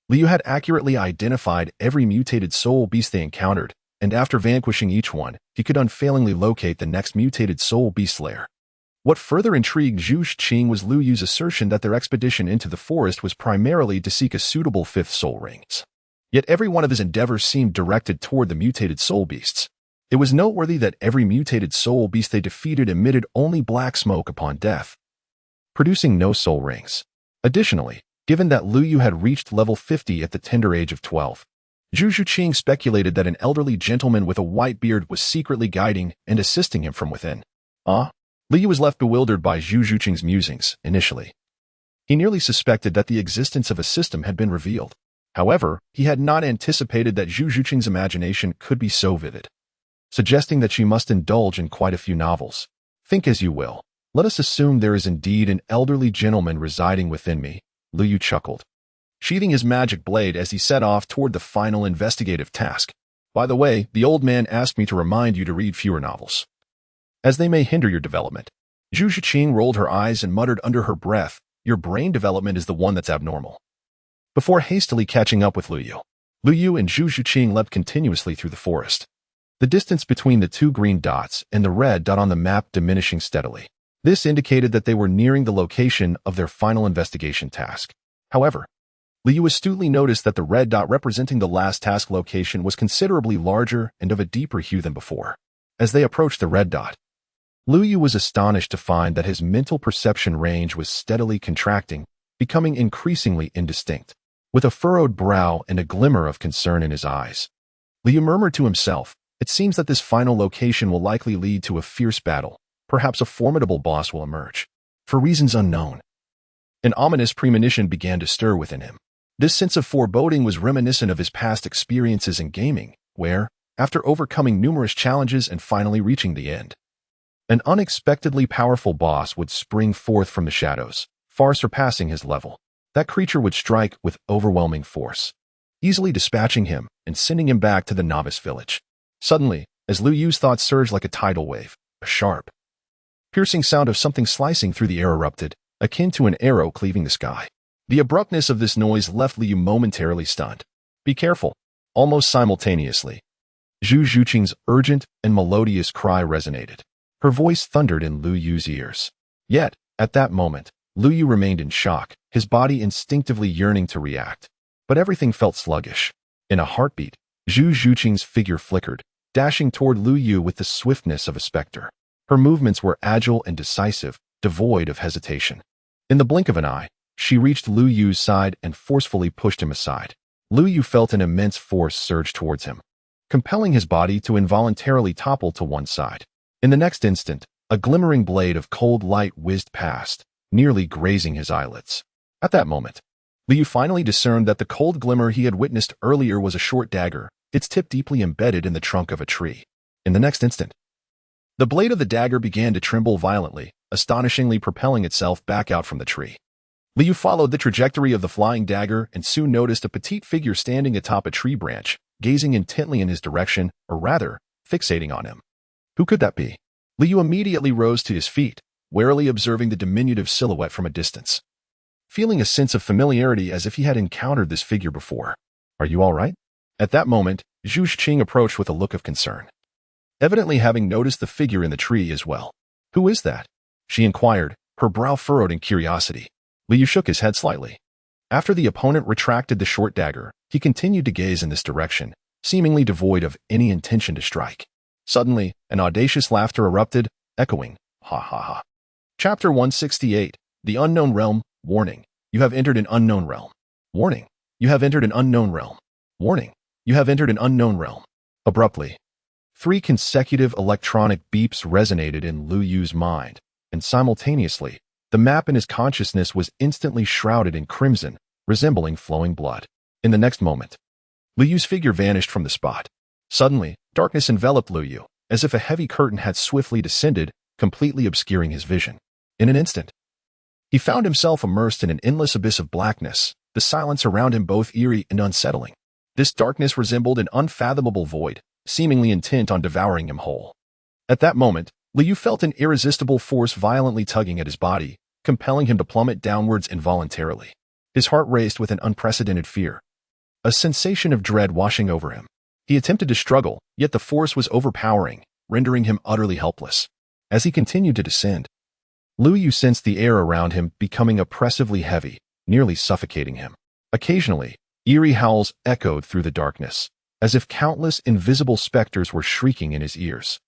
Lu Yu had accurately identified every mutated soul beast they encountered, and after vanquishing each one, he could unfailingly locate the next mutated soul beast lair. What further intrigued Zhu Zhuqing was Lu Yu's assertion that their expedition into the forest was primarily to seek a suitable 5th soul rings. Yet every one of his endeavors seemed directed toward the mutated soul beasts. It was noteworthy that every mutated soul beast they defeated emitted only black smoke upon death, producing no soul rings. Additionally, given that Lu Yu had reached level 50 at the tender age of 12, Zhu Zhuqing speculated that an elderly gentleman with a white beard was secretly guiding and assisting him from within. Lu Yu was left bewildered by Zhu Zhuqing's musings, initially. He nearly suspected that the existence of a system had been revealed. However, he had not anticipated that Zhu Zhuqing's imagination could be so vivid, suggesting that she must indulge in quite a few novels. "Think as you will. Let us assume there is indeed an elderly gentleman residing within me," Lu Yu chuckled, sheathing his magic blade as he set off toward the final investigative task. "By the way, the old man asked me to remind you to read fewer novels, as they may hinder your development." Zhu Zhuqing rolled her eyes and muttered under her breath, "Your brain development is the one that's abnormal." Before hastily catching up with Lu Yu and Zhu Zhuqing leapt continuously through the forest, the distance between the 2 green dots and the red dot on the map diminishing steadily. This indicated that they were nearing the location of their final investigation task. However, Lu Yu astutely noticed that the red dot representing the last task location was considerably larger and of a deeper hue than before. As they approached the red dot, Lu Yu was astonished to find that his mental perception range was steadily contracting, becoming increasingly indistinct. With a furrowed brow and a glimmer of concern in his eyes, Lu Yu murmured to himself, "It seems that this final location will likely lead to a fierce battle. Perhaps a formidable boss will emerge, for reasons unknown." An ominous premonition began to stir within him. This sense of foreboding was reminiscent of his past experiences in gaming, where, after overcoming numerous challenges and finally reaching the end, an unexpectedly powerful boss would spring forth from the shadows, far surpassing his level. That creature would strike with overwhelming force, easily dispatching him and sending him back to the novice village. Suddenly, as Lu Yu's thoughts surged like a tidal wave, a sharp, piercing sound of something slicing through the air erupted, akin to an arrow cleaving the sky. The abruptness of this noise left Lu Yu momentarily stunned. "Be careful!" Almost simultaneously, Zhu Zhuqing's urgent and melodious cry resonated. Her voice thundered in Lu Yu's ears. Yet, at that moment, Lu Yu remained in shock, his body instinctively yearning to react. But everything felt sluggish. In a heartbeat, Zhu Zhuqing's figure flickered, dashing toward Lu Yu with the swiftness of a specter. Her movements were agile and decisive, devoid of hesitation. In the blink of an eye, she reached Lu Yu's side and forcefully pushed him aside. Lu Yu felt an immense force surge towards him, compelling his body to involuntarily topple to one side. In the next instant, a glimmering blade of cold light whizzed past, nearly grazing his eyelids. At that moment, Lu Yu finally discerned that the cold glimmer he had witnessed earlier was a short dagger, its tip deeply embedded in the trunk of a tree. In the next instant, the blade of the dagger began to tremble violently, astonishingly propelling itself back out from the tree. Lu Yu followed the trajectory of the flying dagger and soon noticed a petite figure standing atop a tree branch, gazing intently in his direction, or rather, fixating on him. Who could that be? Lu Yu immediately rose to his feet, warily observing the diminutive silhouette from a distance, feeling a sense of familiarity as if he had encountered this figure before. "Are you all right?" At that moment, Zhu Zhuqing approached with a look of concern, evidently having noticed the figure in the tree as well. "Who is that?" she inquired, her brow furrowed in curiosity. Lu Yu shook his head slightly. After the opponent retracted the short dagger, he continued to gaze in this direction, seemingly devoid of any intention to strike. Suddenly, an audacious laughter erupted, echoing, "Ha ha ha." Chapter 168, The Unknown Realm. Warning. You have entered an unknown realm. Warning. You have entered an unknown realm. Warning. You have entered an unknown realm. Abruptly, 3 consecutive electronic beeps resonated in Lu Yu's mind, and simultaneously, the map in his consciousness was instantly shrouded in crimson, resembling flowing blood. In the next moment, Lu Yu's figure vanished from the spot. Suddenly, darkness enveloped Lu Yu, as if a heavy curtain had swiftly descended, completely obscuring his vision. In an instant, he found himself immersed in an endless abyss of blackness, the silence around him both eerie and unsettling. This darkness resembled an unfathomable void, seemingly intent on devouring him whole. At that moment, Lu Yu felt an irresistible force violently tugging at his body, compelling him to plummet downwards involuntarily. His heart raced with an unprecedented fear, a sensation of dread washing over him. He attempted to struggle, yet the force was overpowering, rendering him utterly helpless. As he continued to descend, Lu Yu sensed the air around him becoming oppressively heavy, nearly suffocating him. Occasionally, eerie howls echoed through the darkness, as if countless invisible specters were shrieking in his ears.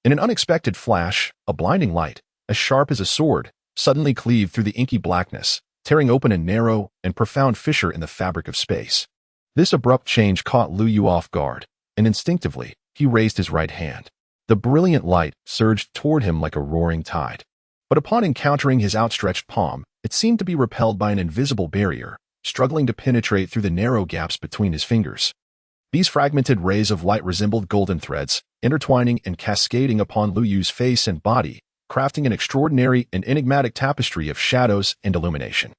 In an unexpected flash, a blinding light, as sharp as a sword, suddenly cleaved through the inky blackness, tearing open a narrow and profound fissure in the fabric of space. This abrupt change caught Lu Yu off guard, and instinctively, he raised his right hand. The brilliant light surged toward him like a roaring tide. But upon encountering his outstretched palm, it seemed to be repelled by an invisible barrier, struggling to penetrate through the narrow gaps between his fingers. These fragmented rays of light resembled golden threads, intertwining and cascading upon Lu Yu's face and body, crafting an extraordinary and enigmatic tapestry of shadows and illumination.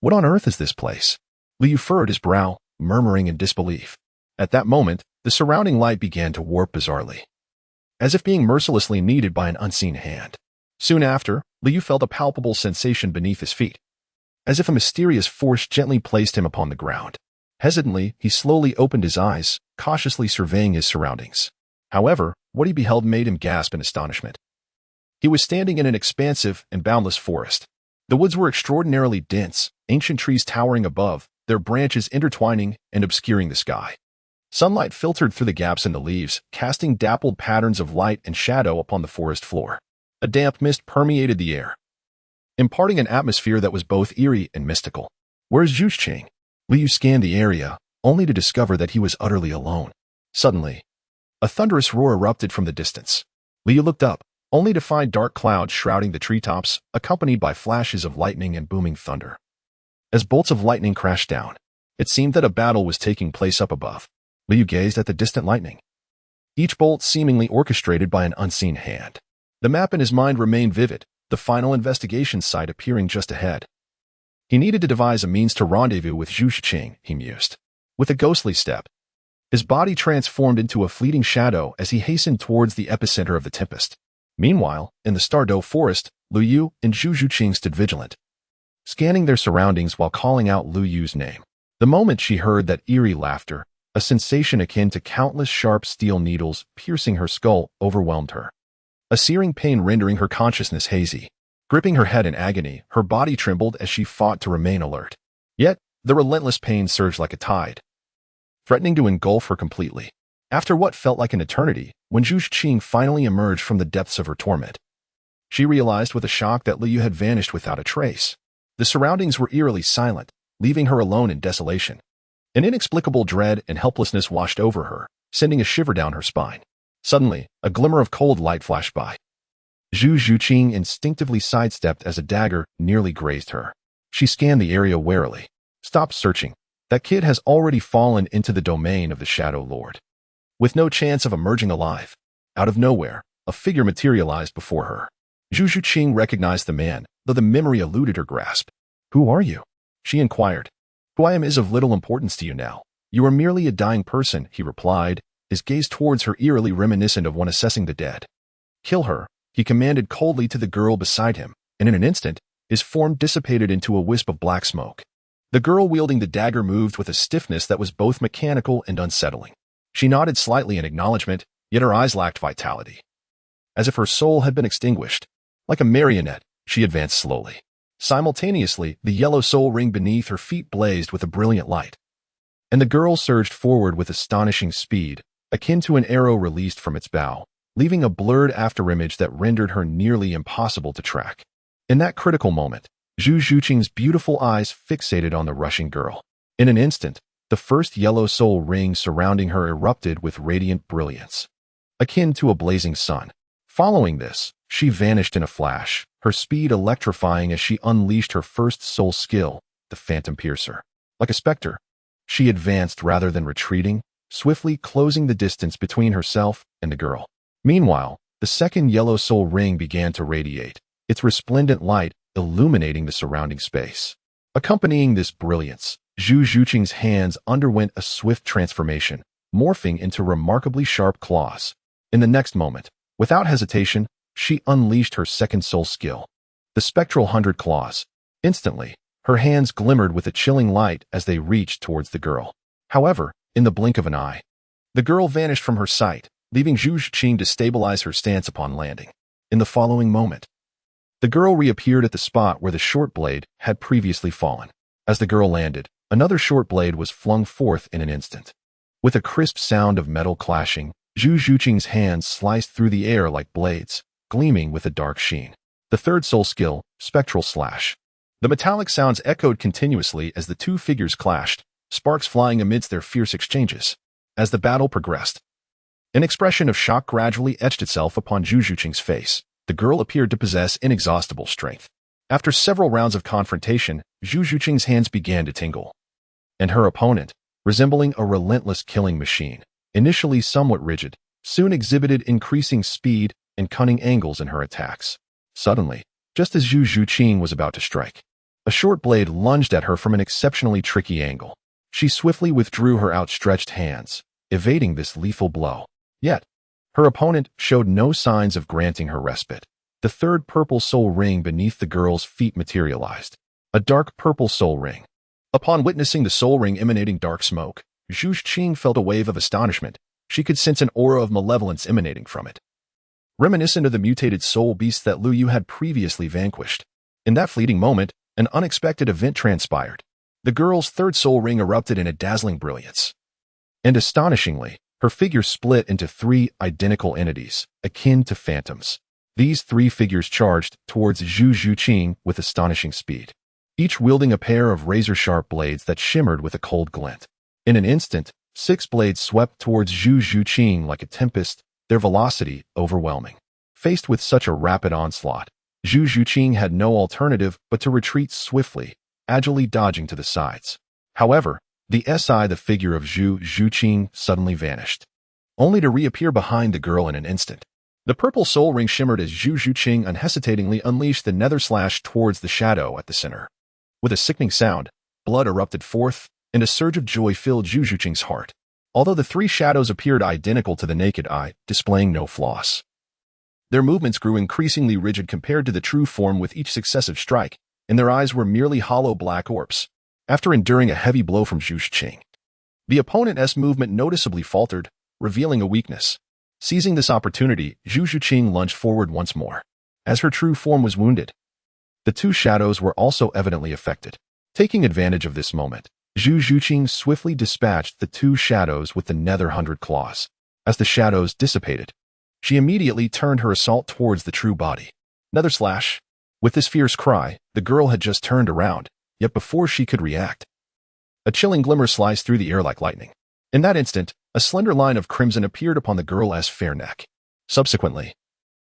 What on earth is this place? Lu Yu furrowed his brow, murmuring in disbelief. At that moment, the surrounding light began to warp bizarrely, as if being mercilessly kneaded by an unseen hand. Soon after, Lu Yu felt a palpable sensation beneath his feet, as if a mysterious force gently placed him upon the ground. Hesitantly, he slowly opened his eyes, cautiously surveying his surroundings. However, what he beheld made him gasp in astonishment. He was standing in an expansive and boundless forest. The woods were extraordinarily dense, ancient trees towering above, their branches intertwining and obscuring the sky. Sunlight filtered through the gaps in the leaves, casting dappled patterns of light and shadow upon the forest floor. A damp mist permeated the air, imparting an atmosphere that was both eerie and mystical. "Where's Zhu Zhuqing?" Lu Yu scanned the area, only to discover that he was utterly alone. Suddenly, a thunderous roar erupted from the distance. Lu Yu looked up, only to find dark clouds shrouding the treetops, accompanied by flashes of lightning and booming thunder. As bolts of lightning crashed down, It seemed that a battle was taking place up above. Liu gazed at the distant lightning, each bolt seemingly orchestrated by an unseen hand. The map in his mind remained vivid, the final investigation site appearing just ahead. He needed to devise a means to rendezvous with Zhu Shiqing, he mused. With a ghostly step, his body transformed into a fleeting shadow as he hastened towards the epicenter of the tempest. Meanwhile, in the Stardow forest, Lu Yu and Zhu Shiqing stood vigilant, scanning their surroundings while calling out Lu Yu's name. The moment she heard that eerie laughter, a sensation akin to countless sharp steel needles piercing her skull, overwhelmed her. A searing pain rendering her consciousness hazy. Gripping her head in agony, her body trembled as she fought to remain alert. Yet, the relentless pain surged like a tide, threatening to engulf her completely. After what felt like an eternity, when Zhu Shiqing finally emerged from the depths of her torment, she realized with a shock that Liu had vanished without a trace. The surroundings were eerily silent, leaving her alone in desolation. An inexplicable dread and helplessness washed over her, sending a shiver down her spine. Suddenly, a glimmer of cold light flashed by. Zhu Shiqing instinctively sidestepped as a dagger nearly grazed her. She scanned the area warily. Stop searching. That kid has already fallen into the domain of the Shadow Lord. With no chance of emerging alive. Out of nowhere, a figure materialized before her. Zhu Shiqing recognized the man, though the memory eluded her grasp. "Who are you?" she inquired. "Who I am is of little importance to you now. You are merely a dying person," he replied, his gaze towards her eerily reminiscent of one assessing the dead. "Kill her," he commanded coldly to the girl beside him, and in an instant, his form dissipated into a wisp of black smoke. The girl wielding the dagger moved with a stiffness that was both mechanical and unsettling. She nodded slightly in acknowledgement, yet her eyes lacked vitality. As if her soul had been extinguished. Like a marionette, she advanced slowly. Simultaneously, the yellow soul ring beneath her feet blazed with a brilliant light. And the girl surged forward with astonishing speed, akin to an arrow released from its bow, leaving a blurred afterimage that rendered her nearly impossible to track. In that critical moment, Zhu Shiqing's beautiful eyes fixated on the rushing girl. In an instant, the first yellow soul ring surrounding her erupted with radiant brilliance, akin to a blazing sun. Following this, she vanished in a flash, her speed electrifying as she unleashed her first soul skill, the Phantom Piercer. Like a specter, she advanced rather than retreating, swiftly closing the distance between herself and the girl. Meanwhile, the second yellow soul ring began to radiate, its resplendent light illuminating the surrounding space. Accompanying this brilliance, Zhu Shiqing's hands underwent a swift transformation, morphing into remarkably sharp claws. In the next moment, without hesitation, she unleashed her second soul skill, the Spectral 100 Claws. Instantly, her hands glimmered with a chilling light as they reached towards the girl. However, in the blink of an eye, the girl vanished from her sight, leaving Zhu Shiqing to stabilize her stance upon landing. In the following moment, the girl reappeared at the spot where the short blade had previously fallen. As the girl landed, another short blade was flung forth in an instant. With a crisp sound of metal clashing, Zhu Shiqing's hands sliced through the air like blades, gleaming with a dark sheen. The third soul skill, Spectral Slash. The metallic sounds echoed continuously as the two figures clashed, sparks flying amidst their fierce exchanges. As the battle progressed, an expression of shock gradually etched itself upon Zhu Shiqing's face. The girl appeared to possess inexhaustible strength. After several rounds of confrontation, Zhu Shiqing's hands began to tingle. And her opponent, resembling a relentless killing machine, initially somewhat rigid, soon exhibited increasing speed and cunning angles in her attacks. Suddenly, just as Zhu Shiqing was about to strike, a short blade lunged at her from an exceptionally tricky angle. She swiftly withdrew her outstretched hands, evading this lethal blow. Yet, her opponent showed no signs of granting her respite. The third purple soul ring beneath the girl's feet materialized. A dark purple soul ring. Upon witnessing the soul ring emanating dark smoke, Zhu Shiqing felt a wave of astonishment. She could sense an aura of malevolence emanating from it, reminiscent of the mutated soul beast that Lu Yu had previously vanquished. In that fleeting moment, an unexpected event transpired. The girl's third soul ring erupted in a dazzling brilliance. And astonishingly, her figure split into three identical entities, akin to phantoms. These three figures charged towards Zhu Shiqing with astonishing speed, each wielding a pair of razor-sharp blades that shimmered with a cold glint. In an instant, 6 blades swept towards Zhu Shiqing like a tempest, their velocity overwhelming. Faced with such a rapid onslaught, Zhu Shiqing had no alternative but to retreat swiftly, agilely dodging to the sides. However, The figure of Zhu Zhuqing suddenly vanished, only to reappear behind the girl in an instant. The purple soul ring shimmered as Zhu Zhuqing unhesitatingly unleashed the nether slash towards the shadow at the center. With a sickening sound, blood erupted forth, and a surge of joy filled Zhu Zhuqing's heart. Although the three shadows appeared identical to the naked eye, displaying no flaws. Their movements grew increasingly rigid compared to the true form with each successive strike, and their eyes were merely hollow black orbs. After enduring a heavy blow from Zhu Zhuqing, the opponent's movement noticeably faltered, revealing a weakness. Seizing this opportunity, Zhu Zhuqing lunged forward once more. As her true form was wounded, the two shadows were also evidently affected. Taking advantage of this moment, Zhu Zhuqing swiftly dispatched the two shadows with the nether 100 claws. As the shadows dissipated, she immediately turned her assault towards the true body. Nether slash! With this fierce cry, the girl had just turned around, yet before she could react, a chilling glimmer sliced through the air like lightning. In that instant, a slender line of crimson appeared upon the girl's fair neck. Subsequently,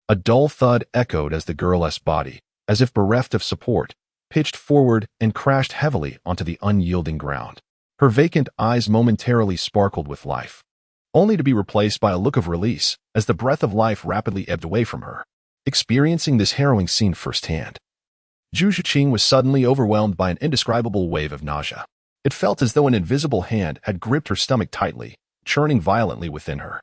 a dull thud echoed as the girl's body, as if bereft of support, pitched forward and crashed heavily onto the unyielding ground. Her vacant eyes momentarily sparkled with life, only to be replaced by a look of release as the breath of life rapidly ebbed away from her. Experiencing this harrowing scene firsthand, Zhu Zhuqing was suddenly overwhelmed by an indescribable wave of nausea. It felt as though an invisible hand had gripped her stomach tightly, churning violently within her.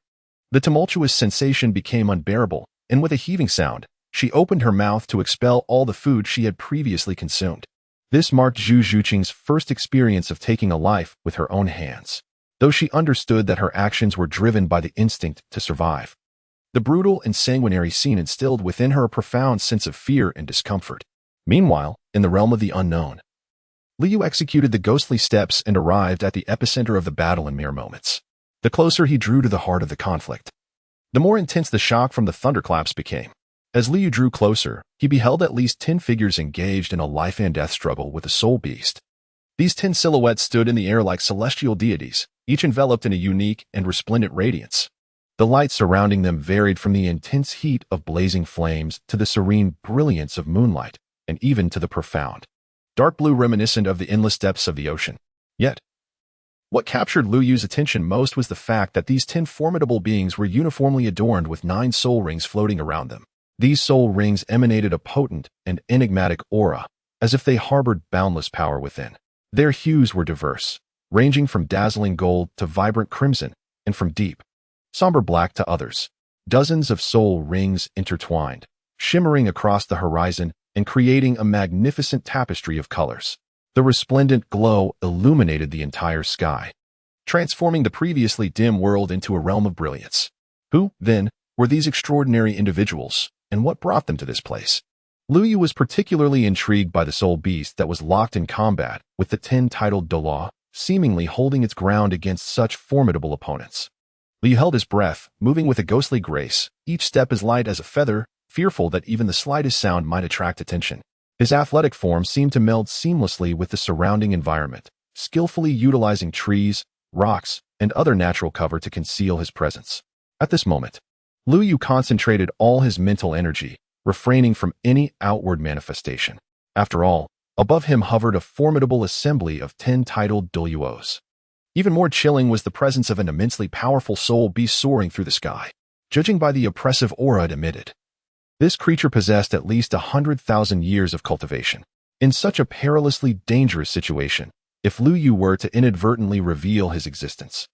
The tumultuous sensation became unbearable, and with a heaving sound, she opened her mouth to expel all the food she had previously consumed. This marked Zhu Zhuqing's first experience of taking a life with her own hands, though she understood that her actions were driven by the instinct to survive. The brutal and sanguinary scene instilled within her a profound sense of fear and discomfort. Meanwhile, in the realm of the unknown, Liu executed the ghostly steps and arrived at the epicenter of the battle in mere moments. The closer he drew to the heart of the conflict, the more intense the shock from the thunderclaps became. As Liu drew closer, he beheld at least 10 figures engaged in a life-and-death struggle with the soul beast. These 10 silhouettes stood in the air like celestial deities, each enveloped in a unique and resplendent radiance. The light surrounding them varied from the intense heat of blazing flames to the serene brilliance of moonlight, and even to the profound dark blue reminiscent of the endless depths of the ocean. Yet, what captured Liu Yu's attention most was the fact that these 10 formidable beings were uniformly adorned with 9 soul rings floating around them. These soul rings emanated a potent and enigmatic aura, as if they harbored boundless power within. Their hues were diverse, ranging from dazzling gold to vibrant crimson, and from deep, somber black to others. Dozens of soul rings intertwined, shimmering across the horizon and creating a magnificent tapestry of colors. The resplendent glow illuminated the entire sky, transforming the previously dim world into a realm of brilliance. Who, then, were these extraordinary individuals, and what brought them to this place? Liu Yu was particularly intrigued by the soul beast that was locked in combat with the 10 titled Dola, seemingly holding its ground against such formidable opponents. Liu held his breath, moving with a ghostly grace, each step as light as a feather, fearful that even the slightest sound might attract attention. His athletic form seemed to meld seamlessly with the surrounding environment, skillfully utilizing trees, rocks, and other natural cover to conceal his presence. At this moment, Liu Yu concentrated all his mental energy, refraining from any outward manifestation. After all, above him hovered a formidable assembly of 10 titled Doluos. Even more chilling was the presence of an immensely powerful soul beast soaring through the sky. Judging by the oppressive aura it emitted, this creature possessed at least 100,000 years of cultivation. In such a perilously dangerous situation, if Liu Yu were to inadvertently reveal his existence,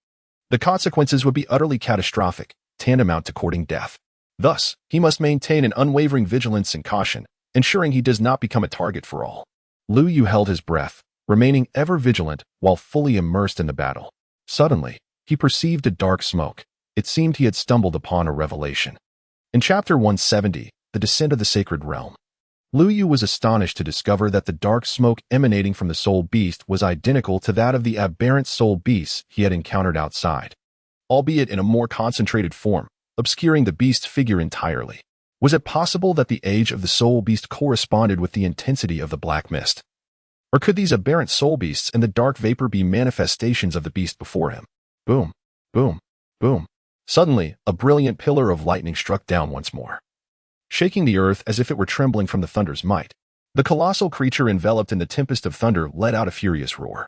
the consequences would be utterly catastrophic, tantamount to courting death. Thus, he must maintain an unwavering vigilance and caution, ensuring he does not become a target for all. Liu Yu held his breath, remaining ever vigilant while fully immersed in the battle. Suddenly, he perceived a dark smoke. It seemed he had stumbled upon a revelation. In Chapter 170, The Descent of the Sacred Realm, Liu Yu was astonished to discover that the dark smoke emanating from the soul beast was identical to that of the aberrant soul beasts he had encountered outside, albeit in a more concentrated form, obscuring the beast's figure entirely. Was it possible that the age of the soul beast corresponded with the intensity of the black mist? Or could these aberrant soul beasts and the dark vapor be manifestations of the beast before him? Boom, boom, boom. Suddenly, a brilliant pillar of lightning struck down once more, shaking the earth as if it were trembling from the thunder's might. The colossal creature enveloped in the tempest of thunder let out a furious roar.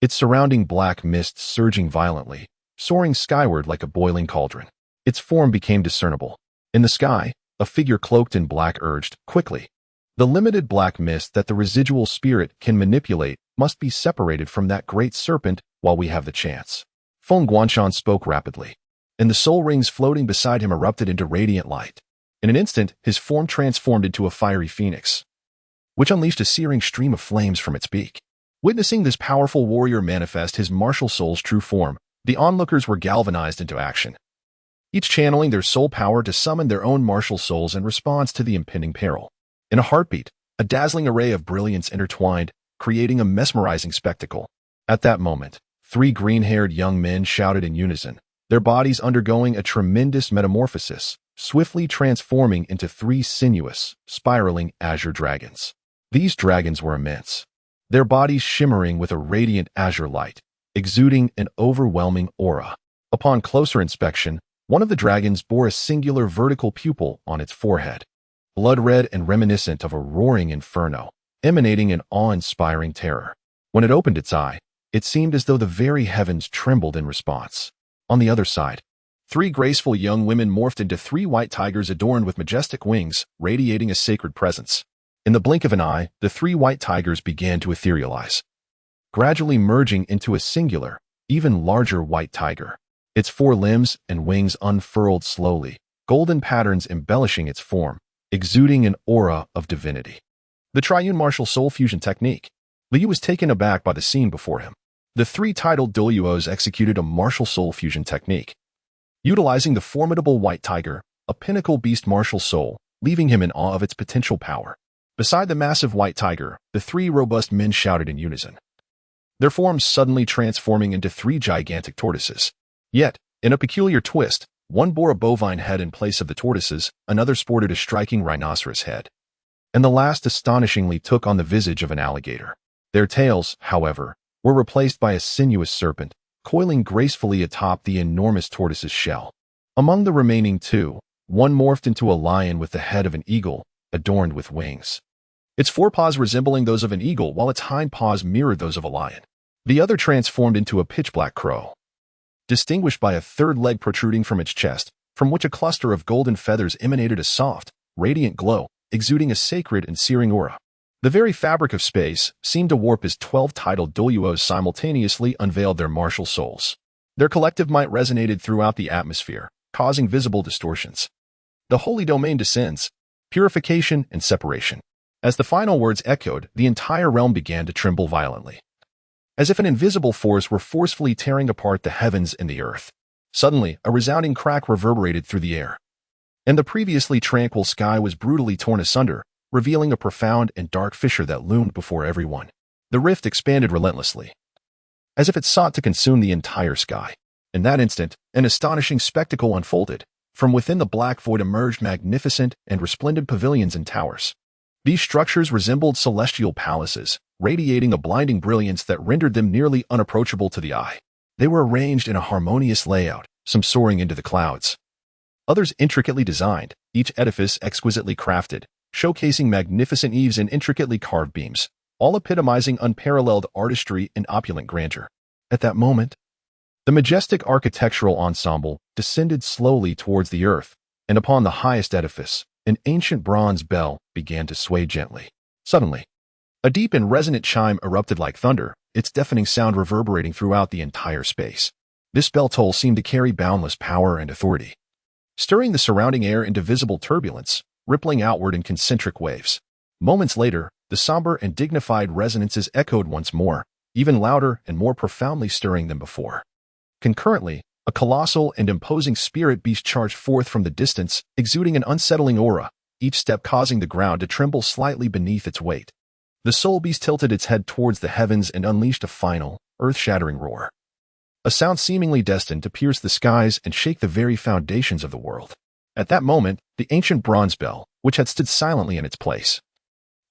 its surrounding black mist surging violently, soaring skyward like a boiling cauldron. Its form became discernible. In the sky, a figure cloaked in black urged, "Quickly! The limited black mist that the residual spirit can manipulate must be separated from that great serpent while we have the chance." Feng Guanshan spoke rapidly, and the soul rings floating beside him erupted into radiant light. In an instant, his form transformed into a fiery phoenix, which unleashed a searing stream of flames from its beak. Witnessing this powerful warrior manifest his martial soul's true form, the onlookers were galvanized into action, each channeling their soul power to summon their own martial souls in response to the impending peril. In a heartbeat, a dazzling array of brilliance intertwined, creating a mesmerizing spectacle. At that moment, 3 green-haired young men shouted in unison, their bodies undergoing a tremendous metamorphosis, swiftly transforming into 3 sinuous, spiraling azure dragons. These dragons were immense, their bodies shimmering with a radiant azure light, exuding an overwhelming aura. Upon closer inspection, one of the dragons bore a singular vertical pupil on its forehead, blood-red and reminiscent of a roaring inferno, emanating an awe-inspiring terror. When it opened its eye, it seemed as though the very heavens trembled in response. On the other side, 3 graceful young women morphed into 3 white tigers adorned with majestic wings, radiating a sacred presence. In the blink of an eye, the 3 white tigers began to etherealize, gradually merging into a singular, even larger white tiger. Its 4 limbs and wings unfurled slowly, golden patterns embellishing its form, exuding an aura of divinity. The Triune Martial Soul Fusion Technique. Liu was taken aback by the scene before him. The 3 titled Doluos executed a martial soul fusion technique, utilizing the formidable white tiger, a pinnacle beast martial soul, leaving him in awe of its potential power. Beside the massive white tiger, the 3 robust men shouted in unison, their forms suddenly transforming into 3 gigantic tortoises. Yet, in a peculiar twist, one bore a bovine head in place of the tortoises, another sported a striking rhinoceros head, and the last astonishingly took on the visage of an alligator. Their tails, however, were replaced by a sinuous serpent, coiling gracefully atop the enormous tortoise's shell. Among the remaining 2, one morphed into a lion with the head of an eagle, adorned with wings, its forepaws resembling those of an eagle while its hind paws mirrored those of a lion. The other transformed into a pitch-black crow, distinguished by a 3rd leg protruding from its chest, from which a cluster of golden feathers emanated a soft, radiant glow, exuding a sacred and searing aura. The very fabric of space seemed to warp as 12 titled Doluos simultaneously unveiled their martial souls. Their collective might resonated throughout the atmosphere, causing visible distortions. The holy domain descends, purification and separation. As the final words echoed, the entire realm began to tremble violently, as if an invisible force were forcefully tearing apart the heavens and the earth. Suddenly, a resounding crack reverberated through the air, and the previously tranquil sky was brutally torn asunder, revealing a profound and dark fissure that loomed before everyone. The rift expanded relentlessly, as if it sought to consume the entire sky. In that instant, an astonishing spectacle unfolded. From within the black void emerged magnificent and resplendent pavilions and towers. These structures resembled celestial palaces, radiating a blinding brilliance that rendered them nearly unapproachable to the eye. They were arranged in a harmonious layout, some soaring into the clouds, others intricately designed, each edifice exquisitely crafted, showcasing magnificent eaves and intricately carved beams, all epitomizing unparalleled artistry and opulent grandeur. At that moment, the majestic architectural ensemble descended slowly towards the earth, and upon the highest edifice, an ancient bronze bell began to sway gently. Suddenly, a deep and resonant chime erupted like thunder, its deafening sound reverberating throughout the entire space. This bell toll seemed to carry boundless power and authority, stirring the surrounding air into visible turbulence, rippling outward in concentric waves. Moments later, the somber and dignified resonances echoed once more, even louder and more profoundly stirring than before. Concurrently, a colossal and imposing spirit beast charged forth from the distance, exuding an unsettling aura, each step causing the ground to tremble slightly beneath its weight. The soul beast tilted its head towards the heavens and unleashed a final, earth-shattering roar, a sound seemingly destined to pierce the skies and shake the very foundations of the world. At that moment, the ancient bronze bell, which had stood silently in its place,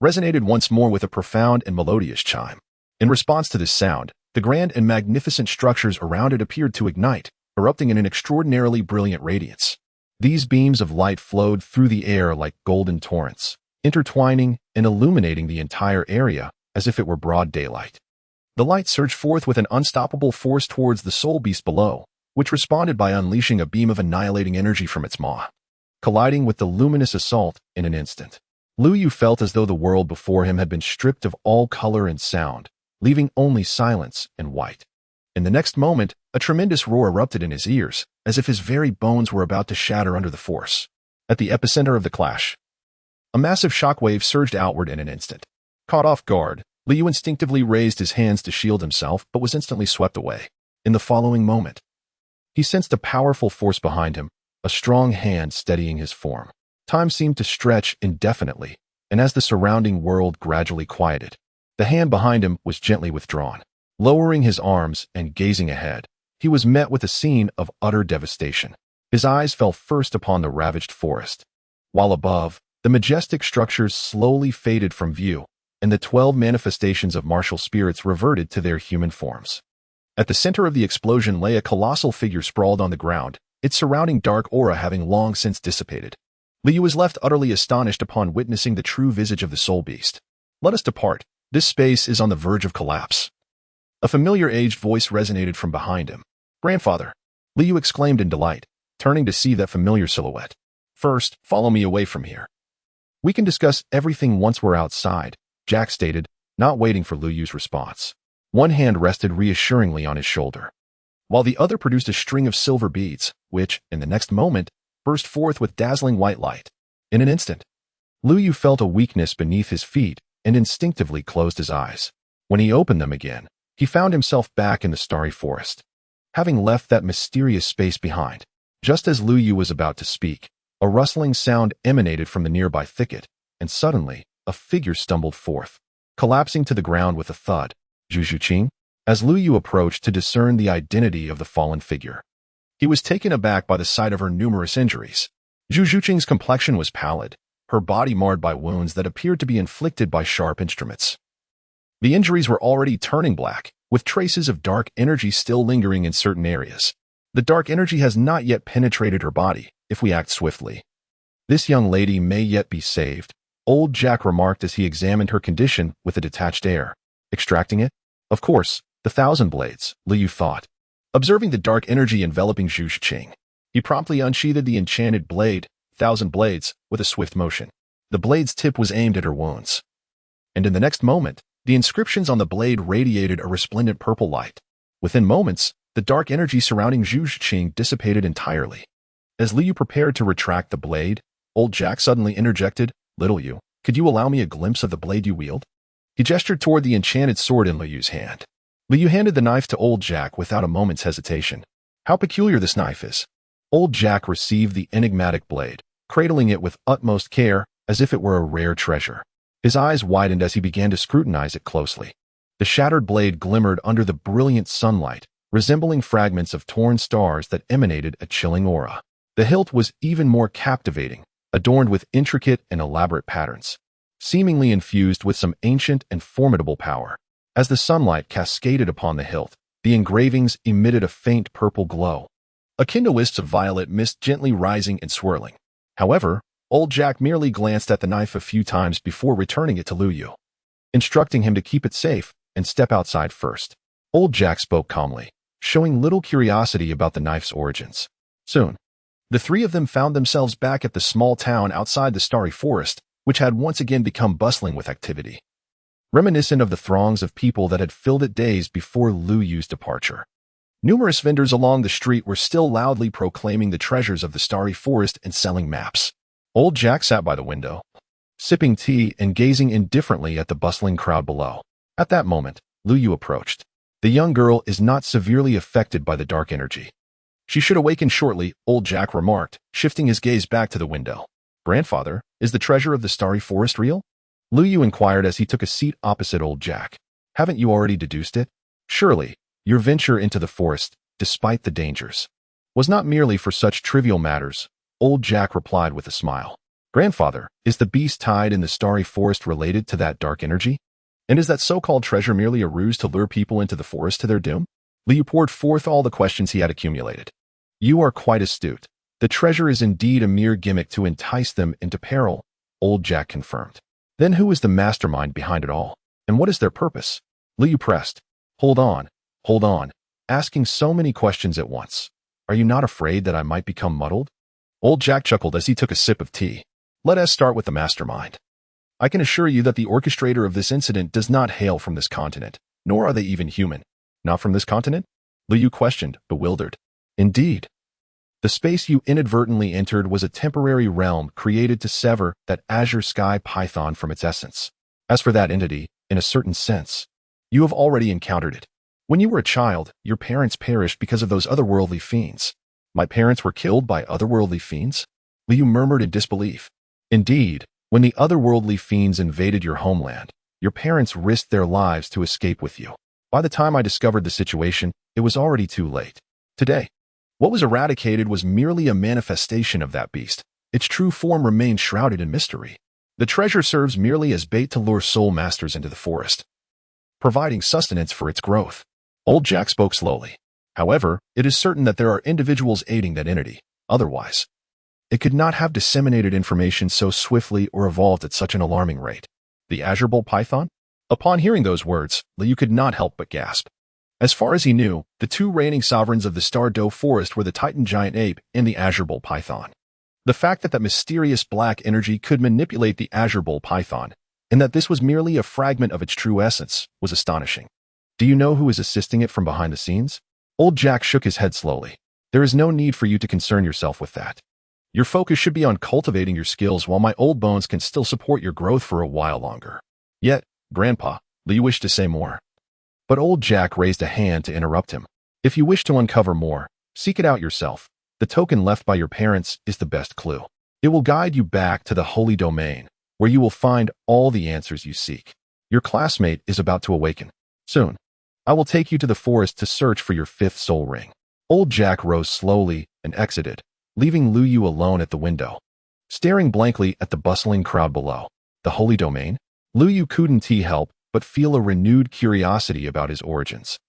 resonated once more with a profound and melodious chime. In response to this sound, the grand and magnificent structures around it appeared to ignite, erupting in an extraordinarily brilliant radiance. These beams of light flowed through the air like golden torrents, intertwining and illuminating the entire area as if it were broad daylight. The light surged forth with an unstoppable force towards the soul beast below, which responded by unleashing a beam of annihilating energy from its maw, colliding with the luminous assault in an instant. Lu Yu felt as though the world before him had been stripped of all color and sound, leaving only silence and white. In the next moment, a tremendous roar erupted in his ears, as if his very bones were about to shatter under the force. At the epicenter of the clash, a massive shockwave surged outward in an instant. Caught off guard, Liu instinctively raised his hands to shield himself but was instantly swept away. In the following moment, he sensed a powerful force behind him, a strong hand steadying his form. Time seemed to stretch indefinitely, and as the surrounding world gradually quieted, the hand behind him was gently withdrawn. Lowering his arms and gazing ahead, he was met with a scene of utter devastation. His eyes fell first upon the ravaged forest, while above, the majestic structures slowly faded from view, and the 12 manifestations of martial spirits reverted to their human forms. At the center of the explosion lay a colossal figure sprawled on the ground, its surrounding dark aura having long since dissipated. Liu was left utterly astonished upon witnessing the true visage of the soul beast. "Let us depart. This space is on the verge of collapse." A familiar aged voice resonated from behind him. "Grandfather!" Liu exclaimed in delight, turning to see that familiar silhouette. "First, follow me away from here. We can discuss everything once we're outside," Jack stated, not waiting for Lu Yu's response. One hand rested reassuringly on his shoulder, while the other produced a string of silver beads, which, in the next moment, burst forth with dazzling white light. In an instant, Lu Yu felt a weakness beneath his feet and instinctively closed his eyes. When he opened them again, he found himself back in the starry forest, having left that mysterious space behind. Just as Lu Yu was about to speak, a rustling sound emanated from the nearby thicket, and suddenly, a figure stumbled forth, collapsing to the ground with a thud. Zhu Zhuqing? As Lu Yu approached to discern the identity of the fallen figure, he was taken aback by the sight of her numerous injuries. Zhu Zhuqing's complexion was pallid, her body marred by wounds that appeared to be inflicted by sharp instruments. The injuries were already turning black, with traces of dark energy still lingering in certain areas. The dark energy has not yet penetrated her body, if we act swiftly. "This young lady may yet be saved," old Jack remarked as he examined her condition with a detached air. "Extracting it? Of course, the 1,000 blades," Liu thought. Observing the dark energy enveloping Zhu Zhuqing, he promptly unsheathed the enchanted blade, 1,000 blades, with a swift motion. The blade's tip was aimed at her wounds, and in the next moment, the inscriptions on the blade radiated a resplendent purple light. Within moments, the dark energy surrounding Zhu Zhuqing dissipated entirely. As Liu prepared to retract the blade, old Jack suddenly interjected, "Little Yu, could you allow me a glimpse of the blade you wield?" He gestured toward the enchanted sword in Liu's hand. Liu handed the knife to old Jack without a moment's hesitation. "How peculiar this knife is." Old Jack received the enigmatic blade, cradling it with utmost care as if it were a rare treasure. His eyes widened as he began to scrutinize it closely. The shattered blade glimmered under the brilliant sunlight, resembling fragments of torn stars that emanated a chilling aura. The hilt was even more captivating, adorned with intricate and elaborate patterns, seemingly infused with some ancient and formidable power. As the sunlight cascaded upon the hilt, the engravings emitted a faint purple glow, akin to wisps of violet mist gently rising and swirling. However, old Jack merely glanced at the knife a few times before returning it to Lu Yu, instructing him to keep it safe and step outside first. Old Jack spoke calmly, showing little curiosity about the knife's origins. Soon, the three of them found themselves back at the small town outside the starry forest, which had once again become bustling with activity, reminiscent of the throngs of people that had filled it days before Lu Yu's departure. Numerous vendors along the street were still loudly proclaiming the treasures of the starry forest and selling maps. Old Jack sat by the window, sipping tea and gazing indifferently at the bustling crowd below. At that moment, Lu Yu approached. The young girl is not severely affected by the dark energy. She should awaken shortly, old Jack remarked, shifting his gaze back to the window. "Grandfather, is the treasure of the starry forest real?" Lu Yu inquired as he took a seat opposite old Jack. "Haven't you already deduced it? Surely, your venture into the forest, despite the dangers, was not merely for such trivial matters," old Jack replied with a smile. "Grandfather, is the beast tied in the starry forest related to that dark energy? And is that so-called treasure merely a ruse to lure people into the forest to their doom?" Liu poured forth all the questions he had accumulated. "You are quite astute. The treasure is indeed a mere gimmick to entice them into peril," old Jack confirmed. "Then who is the mastermind behind it all? And what is their purpose?" Liu pressed. Hold on, asking so many questions at once. Are you not afraid that I might become muddled? Old Jack chuckled as he took a sip of tea. Let us start with the mastermind. I can assure you that the orchestrator of this incident does not hail from this continent, nor are they even human. Not from this continent? Liu Yu questioned, bewildered. Indeed. The space you inadvertently entered was a temporary realm created to sever that azure sky python from its essence. As for that entity, in a certain sense, you have already encountered it. When you were a child, your parents perished because of those otherworldly fiends. My parents were killed by otherworldly fiends? Liu Yu murmured in disbelief. Indeed, when the otherworldly fiends invaded your homeland, your parents risked their lives to escape with you. By the time I discovered the situation, it was already too late. Today, what was eradicated was merely a manifestation of that beast. Its true form remains shrouded in mystery. The treasure serves merely as bait to lure soul masters into the forest, providing sustenance for its growth. Old Jack spoke slowly. However, it is certain that there are individuals aiding that entity. Otherwise, it could not have disseminated information so swiftly or evolved at such an alarming rate. The Azure Bolt Python? Upon hearing those words, Liu could not help but gasp. As far as he knew, the two reigning sovereigns of the Star Doe Forest were the Titan Giant Ape and the Azure Bolt Python. The fact that mysterious black energy could manipulate the Azure Bolt Python, and that this was merely a fragment of its true essence, was astonishing. Do you know who is assisting it from behind the scenes? Old Jack shook his head slowly. There is no need for you to concern yourself with that. Your focus should be on cultivating your skills while my old bones can still support your growth for a while longer. Yet, Grandpa, Liu wished to say more. But Old Jack raised a hand to interrupt him. If you wish to uncover more, seek it out yourself. The token left by your parents is the best clue. It will guide you back to the Holy Domain, where you will find all the answers you seek. Your classmate is about to awaken. Soon, I will take you to the forest to search for your fifth soul ring. Old Jack rose slowly and exited, leaving Liu Yu alone at the window, staring blankly at the bustling crowd below. The Holy Domain? Liu Yu couldn't help but feel a renewed curiosity about his origins.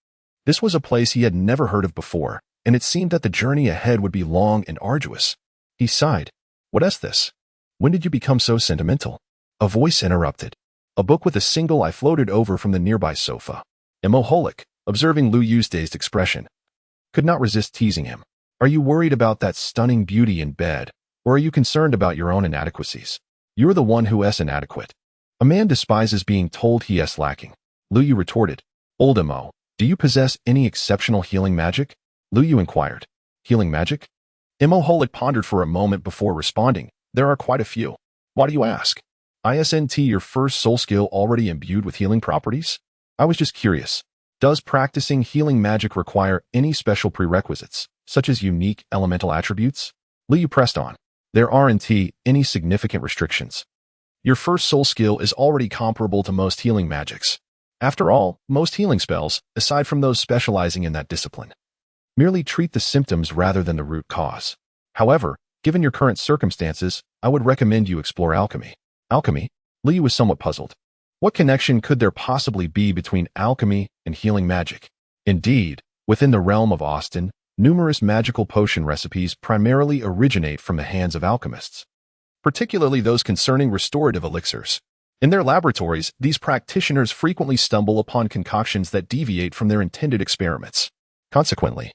This was a place he had never heard of before, and it seemed that the journey ahead would be long and arduous. He sighed. What is this? When did you become so sentimental? A voice interrupted. A book with a single eye floated over from the nearby sofa. Emoholic, observing Liu Yu's dazed expression, could not resist teasing him. Are you worried about that stunning beauty in bed, or are you concerned about your own inadequacies? You're the one who is inadequate. A man despises being told he is lacking. Liu Yu retorted. Old Emo, do you possess any exceptional healing magic? Liu Yu inquired. Healing magic? Emoholic pondered for a moment before responding. There are quite a few. Why do you ask? Isn't your first soul skill already imbued with healing properties? I was just curious. Does practicing healing magic require any special prerequisites, such as unique elemental attributes? Liu Yu pressed on. There aren't any significant restrictions. Your first soul skill is already comparable to most healing magics. After all, most healing spells, aside from those specializing in that discipline, merely treat the symptoms rather than the root cause. However, given your current circumstances, I would recommend you explore alchemy. Alchemy? Liu Yu was somewhat puzzled. What connection could there possibly be between alchemy and healing magic? Indeed, within the realm of Austin, numerous magical potion recipes primarily originate from the hands of alchemists, particularly those concerning restorative elixirs. In their laboratories, these practitioners frequently stumble upon concoctions that deviate from their intended experiments. Consequently,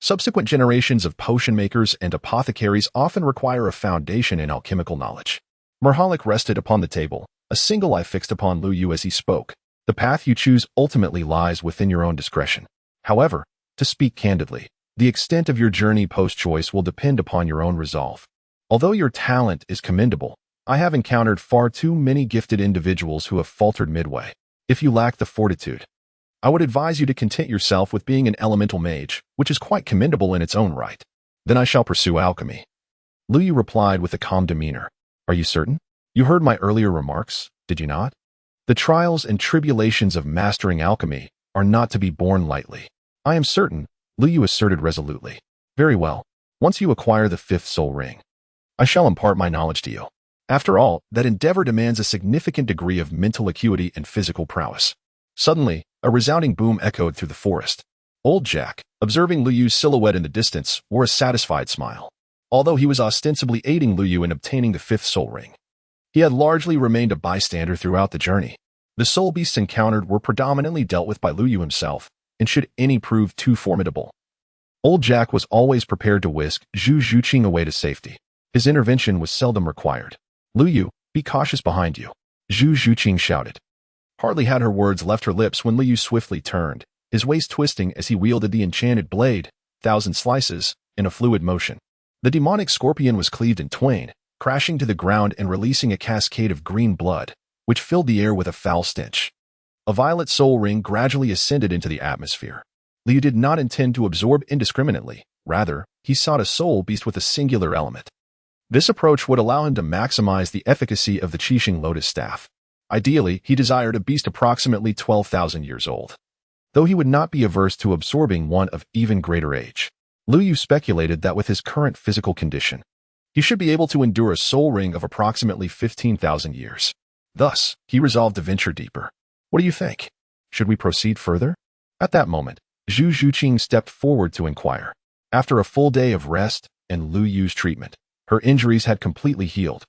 subsequent generations of potion makers and apothecaries often require a foundation in alchemical knowledge. Merholic rested upon the table, a single eye fixed upon Liu Yu as he spoke. The path you choose ultimately lies within your own discretion. However, to speak candidly, the extent of your journey post-choice will depend upon your own resolve. Although your talent is commendable, I have encountered far too many gifted individuals who have faltered midway. If you lack the fortitude, I would advise you to content yourself with being an elemental mage, which is quite commendable in its own right. Then I shall pursue alchemy. Liu Yu replied with a calm demeanor. Are you certain? You heard my earlier remarks, did you not? The trials and tribulations of mastering alchemy are not to be borne lightly. I am certain, Liu Yu asserted resolutely. Very well. Once you acquire the fifth soul ring, I shall impart my knowledge to you. After all, that endeavor demands a significant degree of mental acuity and physical prowess. Suddenly, a resounding boom echoed through the forest. Old Jack, observing Liu Yu's silhouette in the distance, wore a satisfied smile. Although he was ostensibly aiding Liu Yu in obtaining the fifth soul ring, he had largely remained a bystander throughout the journey. The soul beasts encountered were predominantly dealt with by Lu Yu himself, and should any prove too formidable, Old Jack was always prepared to whisk Zhu Zhuqing away to safety. His intervention was seldom required. Lu Yu, be cautious behind you, Zhu Zhuqing shouted. Hardly had her words left her lips when Lu Yu swiftly turned, his waist twisting as he wielded the enchanted blade, thousand slices, in a fluid motion. The demonic scorpion was cleaved in twain, crashing to the ground and releasing a cascade of green blood, which filled the air with a foul stench. A violet soul ring gradually ascended into the atmosphere. Lu Yu did not intend to absorb indiscriminately. Rather, he sought a soul beast with a singular element. This approach would allow him to maximize the efficacy of the Qixing Lotus Staff. Ideally, he desired a beast approximately 12,000 years old. Though he would not be averse to absorbing one of even greater age, Lu Yu speculated that with his current physical condition, he should be able to endure a soul ring of approximately 15,000 years. Thus, he resolved to venture deeper. What do you think? Should we proceed further? At that moment, Zhu Zhuqing stepped forward to inquire. After a full day of rest and Lu Yu's treatment, her injuries had completely healed,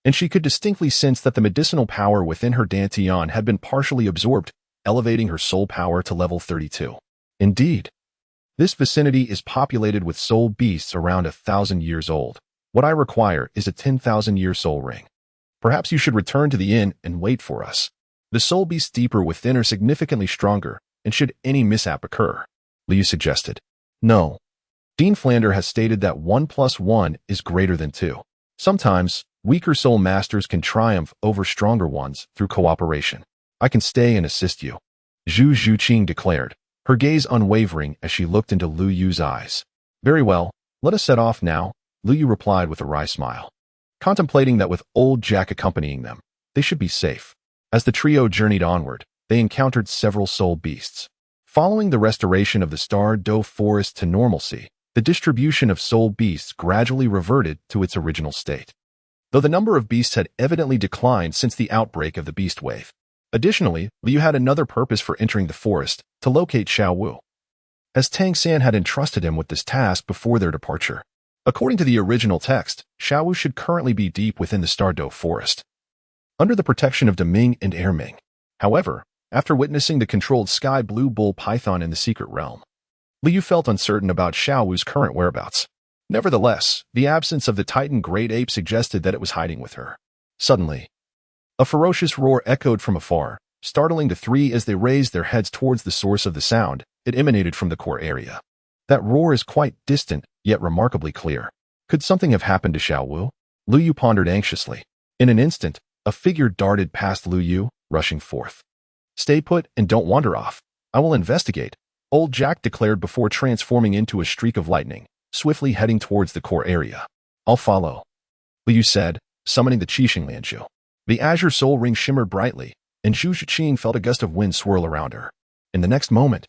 and she could distinctly sense that the medicinal power within her Dantian had been partially absorbed, elevating her soul power to level 32. Indeed, this vicinity is populated with soul beasts around 1,000 years old. What I require is a 10,000-year soul ring. Perhaps you should return to the inn and wait for us. The soul beasts deeper within are significantly stronger, and should any mishap occur, Lu Yu suggested. No. Dean Flander has stated that 1 + 1 is greater than 2. Sometimes, weaker soul masters can triumph over stronger ones through cooperation. I can stay and assist you, Zhu Zhuqing declared, her gaze unwavering as she looked into Lu Yu's eyes. Very well, let us set off now, Lu Yu replied with a wry smile, contemplating that with Old Jack accompanying them, they should be safe. As the trio journeyed onward, they encountered several soul beasts. Following the restoration of the Star Doe Forest to normalcy, the distribution of soul beasts gradually reverted to its original state, though the number of beasts had evidently declined since the outbreak of the beast wave. Additionally, Lu Yu had another purpose for entering the forest, to locate Xiao Wu, as Tang San had entrusted him with this task before their departure. According to the original text, Xiao Wu should currently be deep within the Star Doe Forest, under the protection of Deming and Erming. However, after witnessing the controlled Sky Blue Bull Python in the Secret Realm, Lu Yu felt uncertain about Xiao Wu's current whereabouts. Nevertheless, the absence of the Titan Great Ape suggested that it was hiding with her. Suddenly, a ferocious roar echoed from afar, startling the three as they raised their heads towards the source of the sound. It emanated from the core area. That roar is quite distant, yet remarkably clear. Could something have happened to Xiao Wu? Lu Yu pondered anxiously. In an instant, a figure darted past Lu Yu, rushing forth. Stay put and don't wander off. I will investigate, Old Jack declared before transforming into a streak of lightning, swiftly heading towards the core area. I'll follow, Lu Yu said, summoning the Qixing Lianzhu. The azure soul ring shimmered brightly, and Zhu Zhuqing felt a gust of wind swirl around her. In the next moment,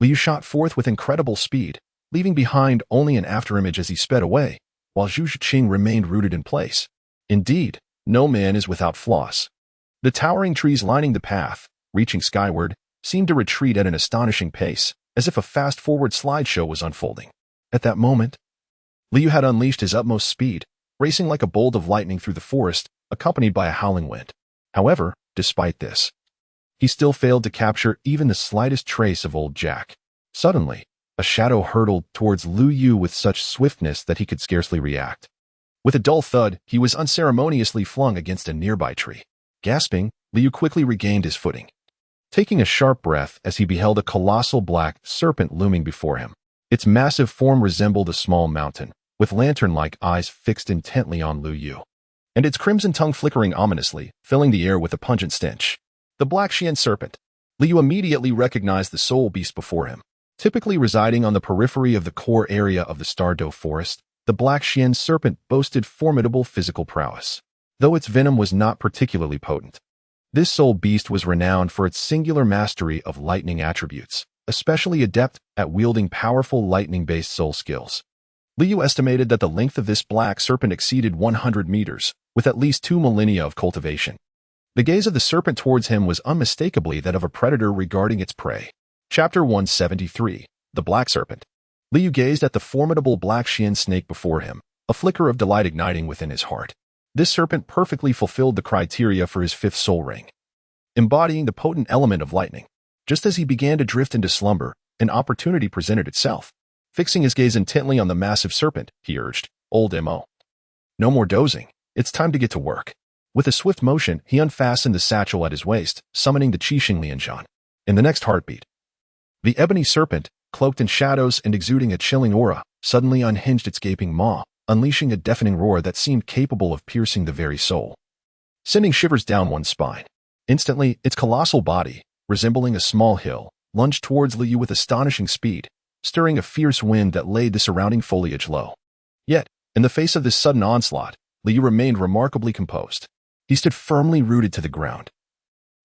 Lu Yu shot forth with incredible speed, leaving behind only an afterimage as he sped away, while Zhu Zhuqing remained rooted in place. Indeed, no man is without flaws. The towering trees lining the path, reaching skyward, seemed to retreat at an astonishing pace, as if a fast-forward slideshow was unfolding. At that moment, Lu Yu had unleashed his utmost speed, racing like a bolt of lightning through the forest, accompanied by a howling wind. However, despite this, he still failed to capture even the slightest trace of Old Jack. Suddenly, a shadow hurtled towards Lu Yu with such swiftness that he could scarcely react. With a dull thud, he was unceremoniously flung against a nearby tree. Gasping, Lu Yu quickly regained his footing, taking a sharp breath as he beheld a colossal black serpent looming before him. Its massive form resembled a small mountain, with lantern-like eyes fixed intently on Lu Yu, and its crimson tongue flickering ominously, filling the air with a pungent stench. The Black Xian Serpent. Lu Yu immediately recognized the soul beast before him. Typically residing on the periphery of the core area of the Star Doe Forest, the Black Xian Serpent boasted formidable physical prowess, though its venom was not particularly potent. This soul beast was renowned for its singular mastery of lightning attributes, especially adept at wielding powerful lightning-based soul skills. Lu Yu estimated that the length of this black serpent exceeded 100 meters, with at least 2 millennia of cultivation. The gaze of the serpent towards him was unmistakably that of a predator regarding its prey. Chapter 173, The Black Serpent. Lu Yu gazed at the formidable Black Xian snake before him, a flicker of delight igniting within his heart. This serpent perfectly fulfilled the criteria for his 5th soul ring. embodying the potent element of lightning. Just as he began to drift into slumber, an opportunity presented itself. Fixing his gaze intently on the massive serpent, he urged, "Old M.O. No more dozing. It's time to get to work." With a swift motion, he unfastened the satchel at his waist, summoning the Qixing Lianzhan. In the next heartbeat, the ebony serpent, cloaked in shadows and exuding a chilling aura, suddenly unhinged its gaping maw, unleashing a deafening roar that seemed capable of piercing the very soul, sending shivers down one's spine. Instantly, its colossal body, resembling a small hill, lunged towards Liu with astonishing speed, stirring a fierce wind that laid the surrounding foliage low. Yet, in the face of this sudden onslaught, Liu remained remarkably composed. He stood firmly rooted to the ground,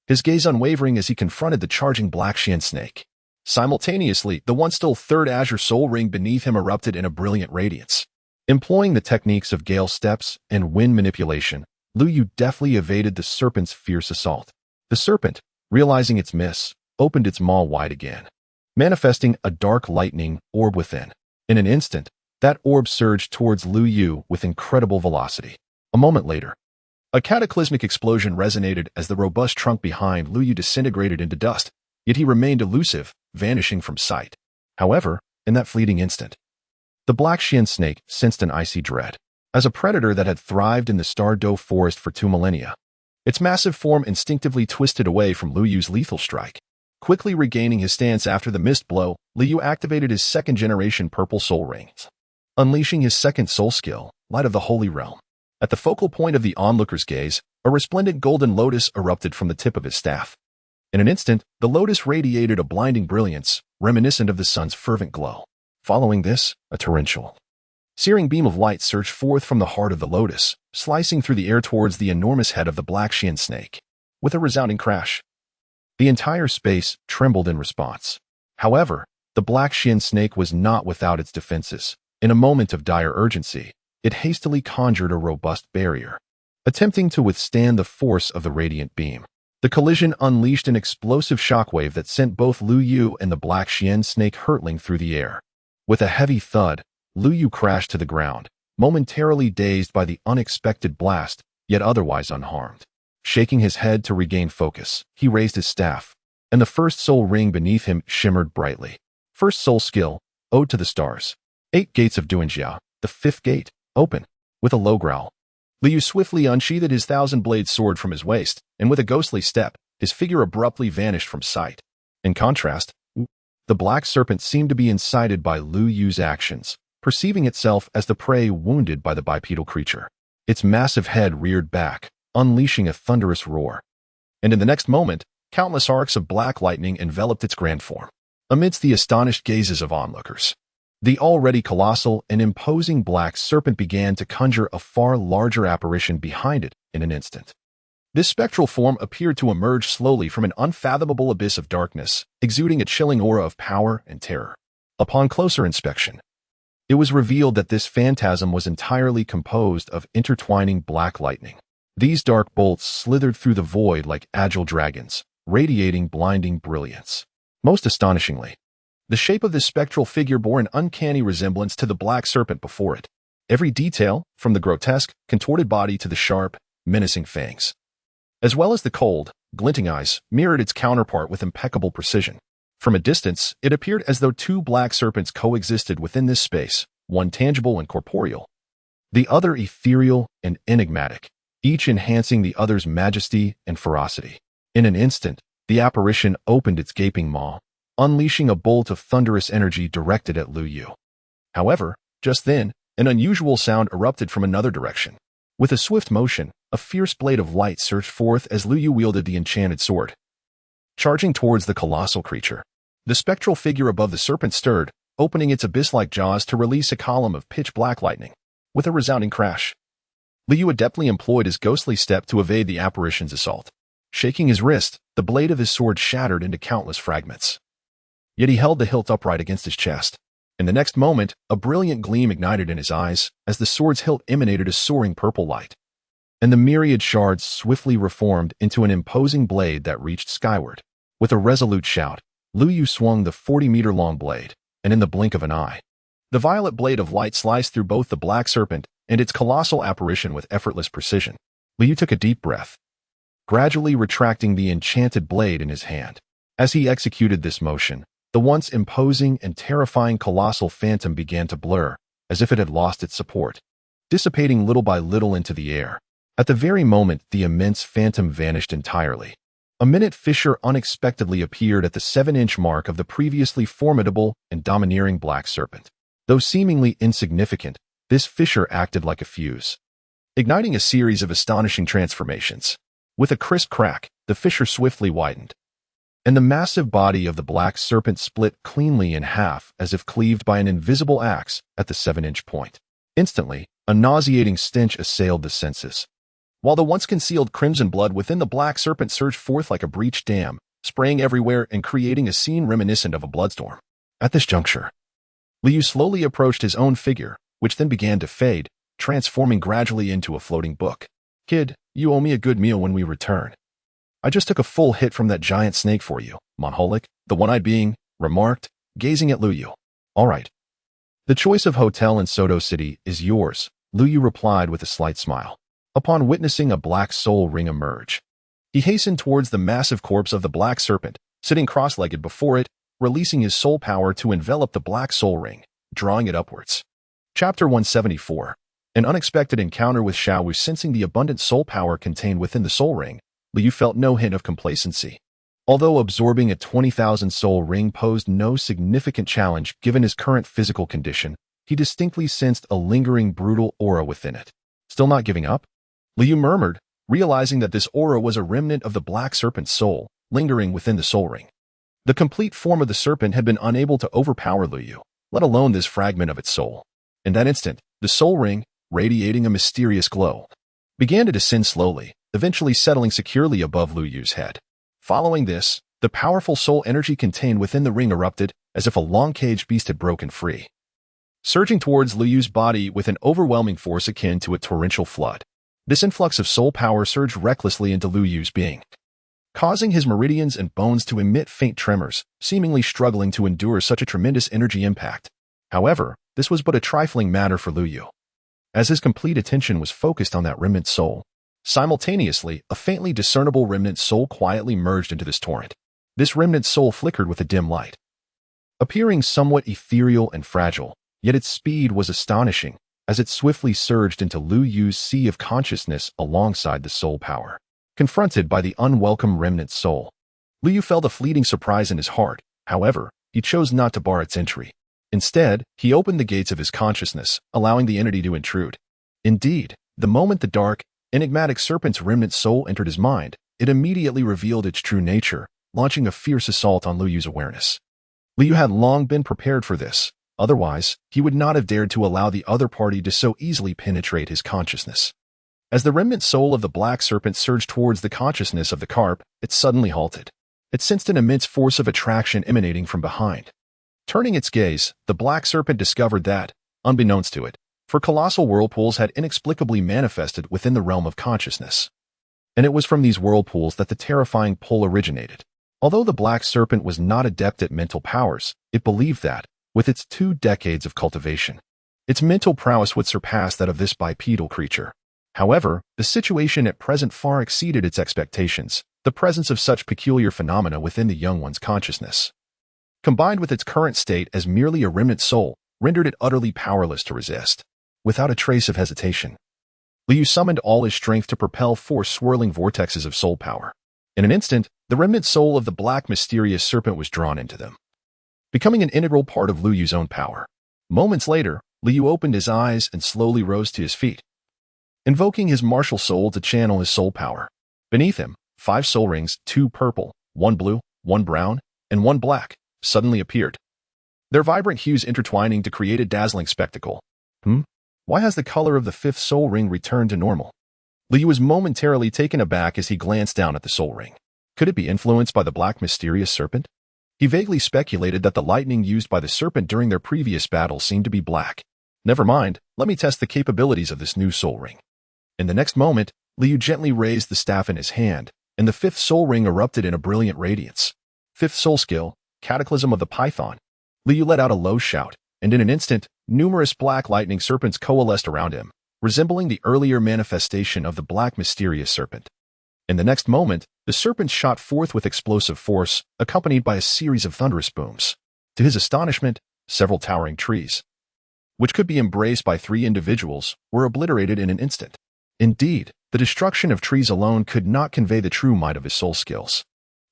his gaze unwavering as he confronted the charging Black Xian snake. Simultaneously, the once still third azure soul ring beneath him erupted in a brilliant radiance. Employing the techniques of gale steps and wind manipulation, Liu Yu deftly evaded the serpent's fierce assault. The serpent, realizing its miss, opened its maw wide again, manifesting a dark lightning orb within. In an instant, that orb surged towards Liu Yu with incredible velocity. A moment later, a cataclysmic explosion resonated as the robust trunk behind Liu Yu disintegrated into dust, yet he remained elusive, vanishing from sight. However, in that fleeting instant, the Black Xian snake sensed an icy dread. As a predator that had thrived in the Star Doe forest for 2 millennia, its massive form instinctively twisted away from Liu Yu's lethal strike. Quickly regaining his stance after the missed blow, Liu Yu activated his second-generation Purple Soul Ring, unleashing his second soul skill, Light of the Holy Realm. At the focal point of the onlooker's gaze, a resplendent golden lotus erupted from the tip of his staff. In an instant, the lotus radiated a blinding brilliance, reminiscent of the sun's fervent glow. Following this, a torrential, searing beam of light surged forth from the heart of the lotus, slicing through the air towards the enormous head of the Black Xian snake. With a resounding crash, the entire space trembled in response. However, the Black Xian snake was not without its defenses. In a moment of dire urgency, it hastily conjured a robust barrier, attempting to withstand the force of the radiant beam. The collision unleashed an explosive shockwave that sent both Liu Yu and the Black Xian snake hurtling through the air. With a heavy thud, Liu Yu crashed to the ground, momentarily dazed by the unexpected blast, yet otherwise unharmed. Shaking his head to regain focus, he raised his staff, and the first soul ring beneath him shimmered brightly. First soul skill, Ode to the Stars. 8 gates of Duanjia, the 5th gate, open. With a low growl, Liu Yu swiftly unsheathed his 1,000-blade sword from his waist, and with a ghostly step, his figure abruptly vanished from sight. In contrast, the black serpent seemed to be incited by Liu Yu's actions, perceiving itself as the prey wounded by the bipedal creature. Its massive head reared back, unleashing a thunderous roar. And in the next moment, countless arcs of black lightning enveloped its grand form. Amidst the astonished gazes of onlookers, the already colossal and imposing black serpent began to conjure a far larger apparition behind it in an instant. This spectral form appeared to emerge slowly from an unfathomable abyss of darkness, exuding a chilling aura of power and terror. Upon closer inspection, it was revealed that this phantasm was entirely composed of intertwining black lightning. These dark bolts slithered through the void like agile dragons, radiating blinding brilliance. Most astonishingly, the shape of this spectral figure bore an uncanny resemblance to the black serpent before it. Every detail, from the grotesque, contorted body to the sharp, menacing fangs, as well as the cold, glinting eyes, mirrored its counterpart with impeccable precision. From a distance, it appeared as though 2 black serpents coexisted within this space, one tangible and corporeal, the other ethereal and enigmatic, each enhancing the other's majesty and ferocity. In an instant, the apparition opened its gaping maw, unleashing a bolt of thunderous energy directed at Liu Yu. However, just then, an unusual sound erupted from another direction. With a swift motion, a fierce blade of light surged forth as Liu Yu wielded the enchanted sword, charging towards the colossal creature. The spectral figure above the serpent stirred, opening its abyss-like jaws to release a column of pitch-black lightning. With a resounding crash, Liu Yu adeptly employed his ghostly step to evade the apparition's assault. Shaking his wrist, the blade of his sword shattered into countless fragments. Yet he held the hilt upright against his chest. In the next moment, a brilliant gleam ignited in his eyes as the sword's hilt emanated a soaring purple light, and the myriad shards swiftly reformed into an imposing blade that reached skyward. With a resolute shout, Liu Yu swung the 40-meter-long blade, and in the blink of an eye, the violet blade of light sliced through both the black serpent and its colossal apparition with effortless precision. Liu Yu took a deep breath, gradually retracting the enchanted blade in his hand. As he executed this motion, the once imposing and terrifying colossal phantom began to blur, as if it had lost its support, dissipating little by little into the air. At the very moment the immense phantom vanished entirely, a minute fissure unexpectedly appeared at the 7-inch mark of the previously formidable and domineering black serpent. Though seemingly insignificant, this fissure acted like a fuse, igniting a series of astonishing transformations. With a crisp crack, the fissure swiftly widened, and the massive body of the black serpent split cleanly in half as if cleaved by an invisible axe at the 7-inch point. Instantly, a nauseating stench assailed the senses, while the once concealed crimson blood within the black serpent surged forth like a breached dam, spraying everywhere and creating a scene reminiscent of a bloodstorm. At this juncture, Liu slowly approached his own figure, which then began to fade, transforming gradually into a floating book. "Kid, you owe me a good meal when we return. I just took a full hit from that giant snake for you," Monholik, the one-eyed being, remarked, gazing at Luyu. "All right. The choice of hotel in Soto City is yours," Luyu replied with a slight smile. Upon witnessing a black soul ring emerge, he hastened towards the massive corpse of the black serpent, sitting cross-legged before it, releasing his soul power to envelop the black soul ring, drawing it upwards. Chapter 174. An unexpected encounter with Xiao Wu. Sensing the abundant soul power contained within the soul ring, Liu felt no hint of complacency. Although absorbing a 20,000 soul ring posed no significant challenge given his current physical condition, he distinctly sensed a lingering brutal aura within it. Still not giving up? Liu murmured, realizing that this aura was a remnant of the black serpent's soul, lingering within the soul ring. The complete form of the serpent had been unable to overpower Liu, let alone this fragment of its soul. In that instant, the soul ring, radiating a mysterious glow, began to descend slowly, eventually settling securely above Luyu's head. Following this, the powerful soul energy contained within the ring erupted as if a long-caged beast had broken free, surging towards Luyu's body with an overwhelming force akin to a torrential flood. This influx of soul power surged recklessly into Luyu's being, causing his meridians and bones to emit faint tremors, seemingly struggling to endure such a tremendous energy impact. However, this was but a trifling matter for Luyu, as his complete attention was focused on that remnant soul. Simultaneously, a faintly discernible remnant soul quietly merged into this torrent. This remnant soul flickered with a dim light, appearing somewhat ethereal and fragile, yet its speed was astonishing as it swiftly surged into Luyu's sea of consciousness alongside the soul power. Confronted by the unwelcome remnant soul, Liu felt a fleeting surprise in his heart. However, he chose not to bar its entry. Instead, he opened the gates of his consciousness, allowing the entity to intrude. Indeed, the moment the dark, enigmatic serpent's remnant soul entered his mind, it immediately revealed its true nature, launching a fierce assault on Luyu's awareness. Liu had long been prepared for this. Otherwise, he would not have dared to allow the other party to so easily penetrate his consciousness. As the remnant soul of the black serpent surged towards the consciousness of the carp, it suddenly halted. It sensed an immense force of attraction emanating from behind. Turning its gaze, the black serpent discovered that, unbeknownst to it, for colossal whirlpools had inexplicably manifested within the realm of consciousness. And it was from these whirlpools that the terrifying pull originated. Although the black serpent was not adept at mental powers, it believed that, with its 2 decades of cultivation, its mental prowess would surpass that of this bipedal creature. However, the situation at present far exceeded its expectations, the presence of such peculiar phenomena within the young one's consciousness, combined with its current state as merely a remnant soul, rendered it utterly powerless to resist. Without a trace of hesitation, Liu summoned all his strength to propel 4 swirling vortexes of soul power. In an instant, the remnant soul of the black mysterious serpent was drawn into them, becoming an integral part of Luyu's own power. Moments later, Liu opened his eyes and slowly rose to his feet, invoking his martial soul to channel his soul power. Beneath him, 5 soul rings, 2 purple, 1 blue, 1 brown, and 1 black, suddenly appeared, their vibrant hues intertwining to create a dazzling spectacle. Why has the color of the 5th soul ring returned to normal? Liu was momentarily taken aback as he glanced down at the soul ring. Could it be influenced by the black mysterious serpent? He vaguely speculated that the lightning used by the serpent during their previous battle seemed to be black. Never mind, let me test the capabilities of this new soul ring. In the next moment, Liu gently raised the staff in his hand, and the 5th soul ring erupted in a brilliant radiance. 5th soul skill, Cataclysm of the Python. Liu let out a low shout, and in an instant, numerous black lightning serpents coalesced around him, resembling the earlier manifestation of the black mysterious serpent. In the next moment, the serpent shot forth with explosive force, accompanied by a series of thunderous booms. To his astonishment, several towering trees, which could be embraced by 3 individuals, were obliterated in an instant. Indeed, the destruction of trees alone could not convey the true might of his soul skills.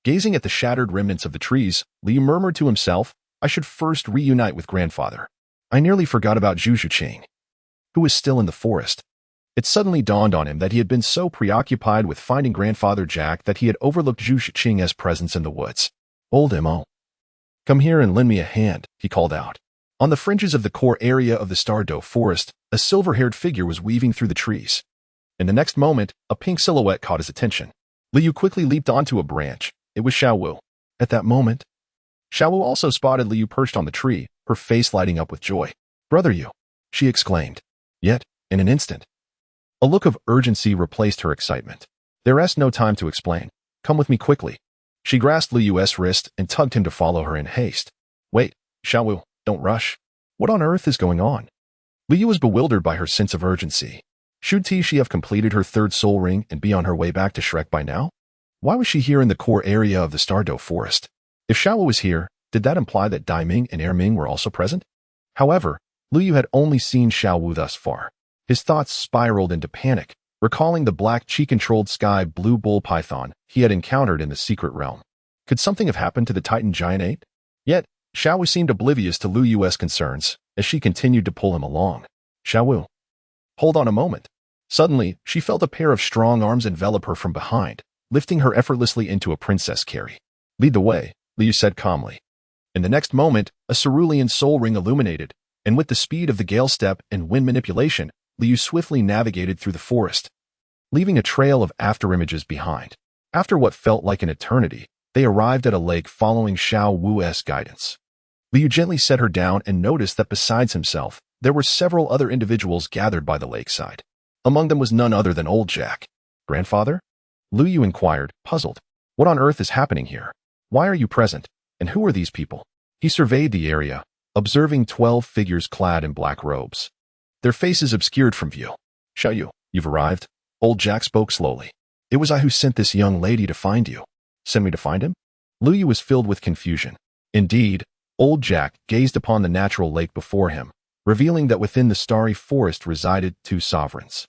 Gazing at the shattered remnants of the trees, Liu murmured to himself, I should first reunite with grandfather. I nearly forgot about Zhu Zhuqing, who was still in the forest. It suddenly dawned on him that he had been so preoccupied with finding grandfather Jack that he had overlooked Zhu Zhuqing's presence in the woods. Old Mo, come here and lend me a hand, he called out. On the fringes of the core area of the Stardow forest, a silver-haired figure was weaving through the trees. In the next moment, a pink silhouette caught his attention. Liu quickly leaped onto a branch. It was Xiaowu. At that moment, Xiaowu also spotted Liu perched on the tree, her face lighting up with joy. Brother Yu, she exclaimed. Yet, in an instant, a look of urgency replaced her excitement. There's no time to explain. Come with me quickly. She grasped Liu's wrist and tugged him to follow her in haste. Wait, Xiaowu, don't rush. What on earth is going on? Liu was bewildered by her sense of urgency. Should she have completed her 3rd soul ring and be on her way back to Shrek by now? Why was she here in the core area of the Stardow forest? If Xiaowu was here, did that imply that Dai Ming and Erming were also present? However, Liu had only seen Xiaowu thus far. His thoughts spiraled into panic, recalling the black chi-controlled sky blue bull python he had encountered in the secret realm. Could something have happened to the Titan Giant Ape? Yet, Xiaowu seemed oblivious to Liu's concerns as she continued to pull him along. Xiaowu, hold on a moment. Suddenly, she felt a pair of strong arms envelop her from behind, lifting her effortlessly into a princess carry. Lead the way, Liu said calmly. In the next moment, a cerulean soul ring illuminated, and with the speed of the gale step and wind manipulation, Liu swiftly navigated through the forest, leaving a trail of afterimages behind. After what felt like an eternity, they arrived at a lake following Xiaowu's guidance. Liu gently set her down and noticed that besides himself, there were several other individuals gathered by the lakeside. Among them was none other than old Jack. Grandfather? Liu inquired, puzzled. What on earth is happening here? Why are you present? And who are these people? He surveyed the area, observing 12 figures clad in black robes, their faces obscured from view. Xiaoyu, you've arrived. Old Jack spoke slowly. It was I who sent this young lady to find you. Send me to find him? Liu was filled with confusion. Indeed, old Jack gazed upon the natural lake before him, revealing that within the starry forest resided 2 sovereigns.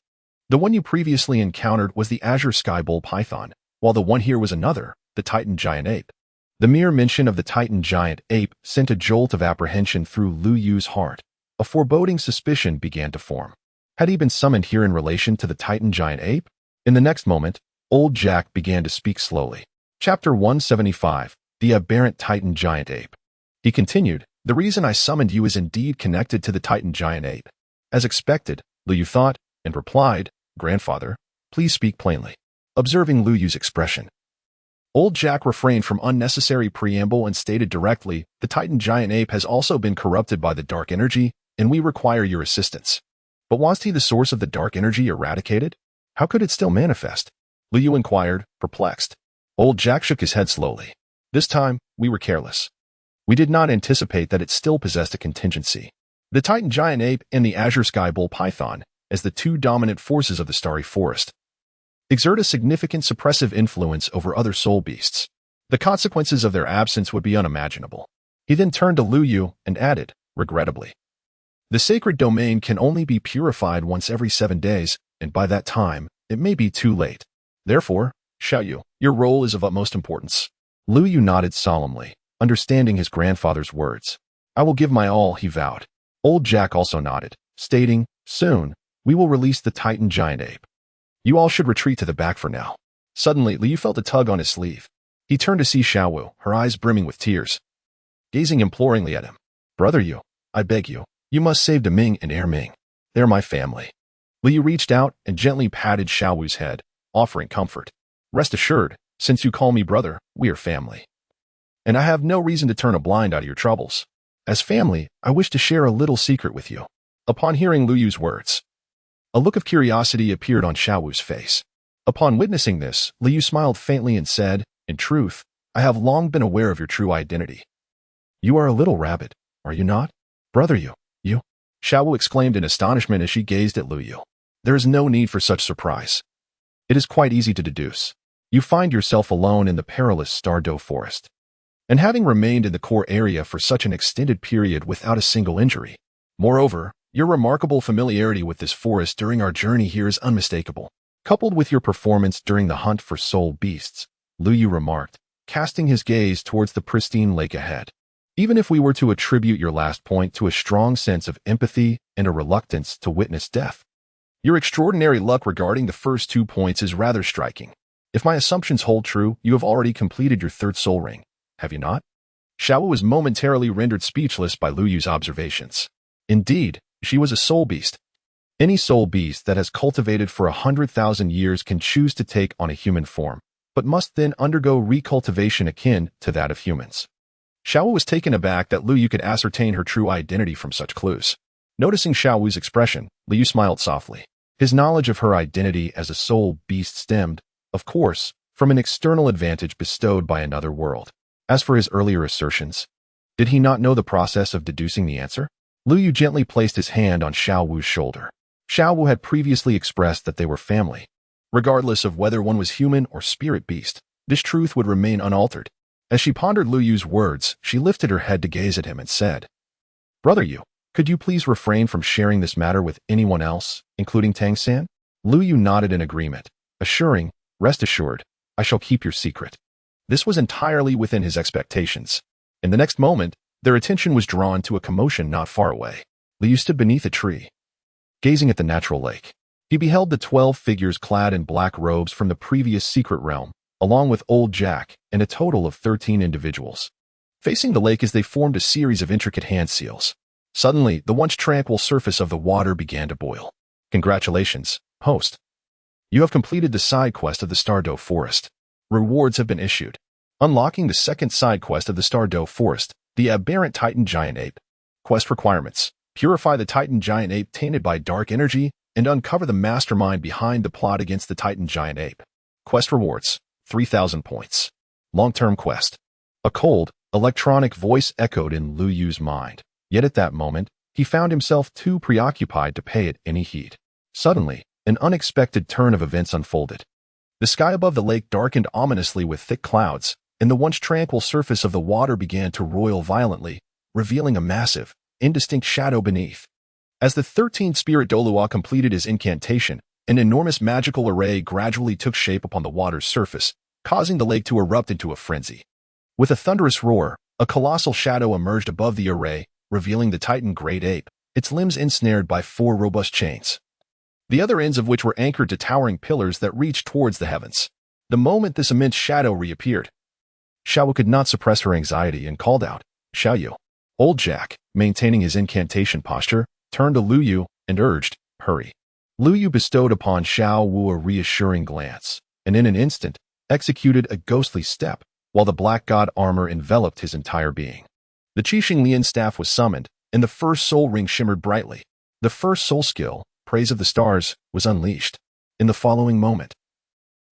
The one you previously encountered was the Azure Sky Bull Python, while the one here was another, the Titan Giant Ape. The mere mention of the Titan Giant Ape sent a jolt of apprehension through Liu's heart. A foreboding suspicion began to form. Had he been summoned here in relation to the Titan Giant Ape? In the next moment, old Jack began to speak slowly. Chapter 175, The Aberrant Titan Giant Ape. He continued, the reason I summoned you is indeed connected to the Titan Giant Ape. As expected, Liu thought, and replied, Grandfather, please speak plainly. Observing Liu's expression, old Jack refrained from unnecessary preamble and stated directly, the Titan Giant Ape has also been corrupted by the dark energy, and we require your assistance. But was he the source of the dark energy eradicated? How could it still manifest? Liu inquired, perplexed. Old Jack shook his head slowly. This time, we were careless. We did not anticipate that it still possessed a contingency. The Titan Giant Ape and the Azure Sky Bull Python, as the 2 dominant forces of the starry forest, exert a significant suppressive influence over other soul beasts. The consequences of their absence would be unimaginable. He then turned to Liu and added, regrettably, the sacred domain can only be purified once every 7 days, and by that time, it may be too late. Therefore, Xiaoyu, your role is of utmost importance. Liu nodded solemnly, understanding his grandfather's words. I will give my all, he vowed. Old Jack also nodded, stating, soon, we will release the Titan Giant Ape. You all should retreat to the back for now. Suddenly, Liu felt a tug on his sleeve. He turned to see Xiaowu, her eyes brimming with tears, gazing imploringly at him. Brother Yu, I beg you, you must save Deming and Erming. They're my family. Liu reached out and gently patted Xiaowu's head, offering comfort. Rest assured, since you call me brother, we are family. And I have no reason to turn a blind eye to your troubles. As family, I wish to share a little secret with you. Upon hearing Liu's words, a look of curiosity appeared on Xiaowu's face. Upon witnessing this, Liu smiled faintly and said, in truth, I have long been aware of your true identity. You are a little rabbit, are you not? Brother Yu, you? Xiaowu exclaimed in astonishment as she gazed at Liu. There is no need for such surprise. It is quite easy to deduce. You find yourself alone in the perilous Stardow Forest. And having remained in the core area for such an extended period without a single injury. Moreover, your remarkable familiarity with this forest during our journey here is unmistakable. Coupled with your performance during the hunt for soul beasts, Lu Yu remarked, casting his gaze towards the pristine lake ahead. Even if we were to attribute your last point to a strong sense of empathy and a reluctance to witness death, your extraordinary luck regarding the first 2 points is rather striking. If my assumptions hold true, you have already completed your third soul ring, have you not? Xiao Wu was momentarily rendered speechless by Lu Yu's observations. Indeed, she was a soul beast. Any soul beast that has cultivated for 100,000 years can choose to take on a human form, but must then undergo recultivation akin to that of humans. Xiao Wu was taken aback that Lu Yu could ascertain her true identity from such clues. Noticing Xiao Wu's expression, Lu Yu smiled softly. His knowledge of her identity as a soul beast stemmed, of course, from an external advantage bestowed by another world. As for his earlier assertions, did he not know the process of deducing the answer? Lu Yu gently placed his hand on Xiao Wu's shoulder. Xiao Wu had previously expressed that they were family. Regardless of whether one was human or spirit beast, this truth would remain unaltered. As she pondered Lu Yu's words, she lifted her head to gaze at him and said, "Brother Yu, could you please refrain from sharing this matter with anyone else, including Tang San?" Lu Yu nodded in agreement, assuring, "Rest assured, I shall keep your secret." This was entirely within his expectations. In the next moment, their attention was drawn to a commotion not far away. Lu Yu stood beneath a tree, gazing at the natural lake. He beheld the 12 figures clad in black robes from the previous secret realm, along with Old Jack and a total of 13 individuals. Facing the lake as they formed a series of intricate hand seals. Suddenly, the once tranquil surface of the water began to boil. "Congratulations, host. You have completed the side quest of the Stardow Forest. Rewards have been issued. Unlocking the second side quest of the Stardow Forest, the Aberrant Titan Giant Ape. Quest requirements: purify the Titan Giant Ape tainted by dark energy and uncover the mastermind behind the plot against the Titan Giant Ape. Quest rewards: 3,000 points. Long-term quest." A cold, electronic voice echoed in Lu Yu's mind. Yet at that moment, he found himself too preoccupied to pay it any heed. Suddenly, an unexpected turn of events unfolded. The sky above the lake darkened ominously with thick clouds, and the once tranquil surface of the water began to roil violently, revealing a massive, indistinct shadow beneath. As the 13th Spirit Dolua completed his incantation, an enormous magical array gradually took shape upon the water's surface, causing the lake to erupt into a frenzy. With a thunderous roar, a colossal shadow emerged above the array, revealing the Titan Great Ape, its limbs ensnared by 4 robust chains, the other ends of which were anchored to towering pillars that reached towards the heavens. The moment this immense shadow reappeared, Xiao Wu could not suppress her anxiety and called out, "Xiao Yu." Old Jack, maintaining his incantation posture, turned to Lu Yu and urged, "Hurry." Lu Yu bestowed upon Xiao Wu a reassuring glance, and in an instant, executed a ghostly step, while the black god armor enveloped his entire being. The Qixing Lian staff was summoned, and the first soul ring shimmered brightly. The first soul skill, Praise of the Stars, was unleashed. In the following moment,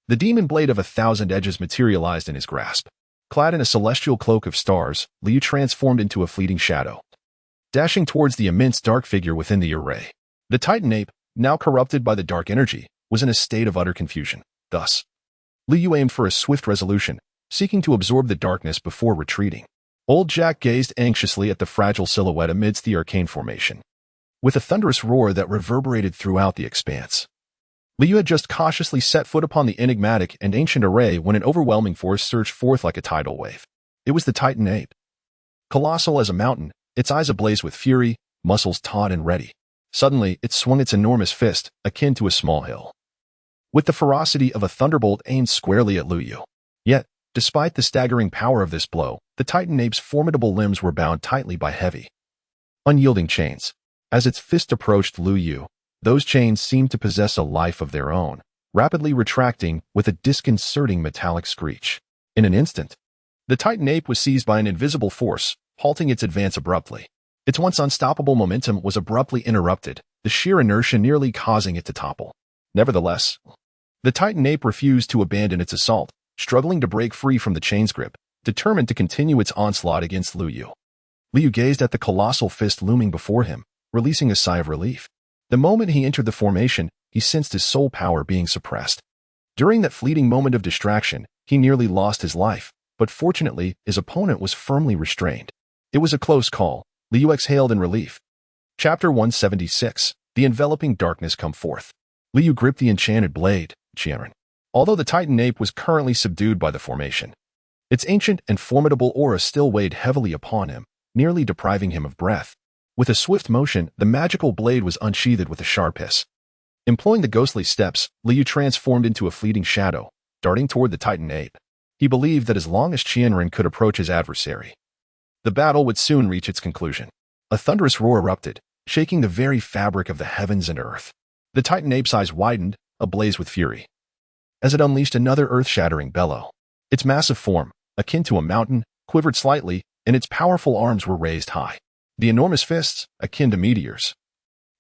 the demon blade of 1,000 edges materialized in his grasp. Clad in a celestial cloak of stars, Liu transformed into a fleeting shadow, dashing towards the immense dark figure within the array. The Titan Ape, now corrupted by the dark energy, was in a state of utter confusion. Thus, Liu aimed for a swift resolution, seeking to absorb the darkness before retreating. Old Jack gazed anxiously at the fragile silhouette amidst the arcane formation. With a thunderous roar that reverberated throughout the expanse, Liu had just cautiously set foot upon the enigmatic and ancient array when an overwhelming force surged forth like a tidal wave. It was the Titan Ape. Colossal as a mountain, its eyes ablaze with fury, muscles taut and ready. Suddenly, it swung its enormous fist, akin to a small hill, with the ferocity of a thunderbolt aimed squarely at Lu Yu. Yet, despite the staggering power of this blow, the Titan Ape's formidable limbs were bound tightly by heavy, unyielding chains. As its fist approached Lu Yu, those chains seemed to possess a life of their own, rapidly retracting with a disconcerting metallic screech. In an instant, the Titan Ape was seized by an invisible force, halting its advance abruptly. Its once unstoppable momentum was abruptly interrupted, the sheer inertia nearly causing it to topple. Nevertheless, the Titan Ape refused to abandon its assault, struggling to break free from the chain's grip, determined to continue its onslaught against Lu Yu. Lu Yu gazed at the colossal fist looming before him, releasing a sigh of relief. The moment he entered the formation, he sensed his soul power being suppressed. During that fleeting moment of distraction, he nearly lost his life, but fortunately, his opponent was firmly restrained. It was a close call. Liu exhaled in relief. Chapter 176. The enveloping darkness come forth. Liu gripped the enchanted blade, Qianren. Although the Titan ape was currently subdued by the formation, its ancient and formidable aura still weighed heavily upon him, nearly depriving him of breath. With a swift motion, the magical blade was unsheathed with a sharp hiss. Employing the ghostly steps, Liu transformed into a fleeting shadow, darting toward the Titan ape. He believed that as long as Qianren could approach his adversary, the battle would soon reach its conclusion. A thunderous roar erupted, shaking the very fabric of the heavens and earth. The Titan ape's eyes widened, ablaze with fury, as it unleashed another earth-shattering bellow. Its massive form, akin to a mountain, quivered slightly, and its powerful arms were raised high. The enormous fists, akin to meteors,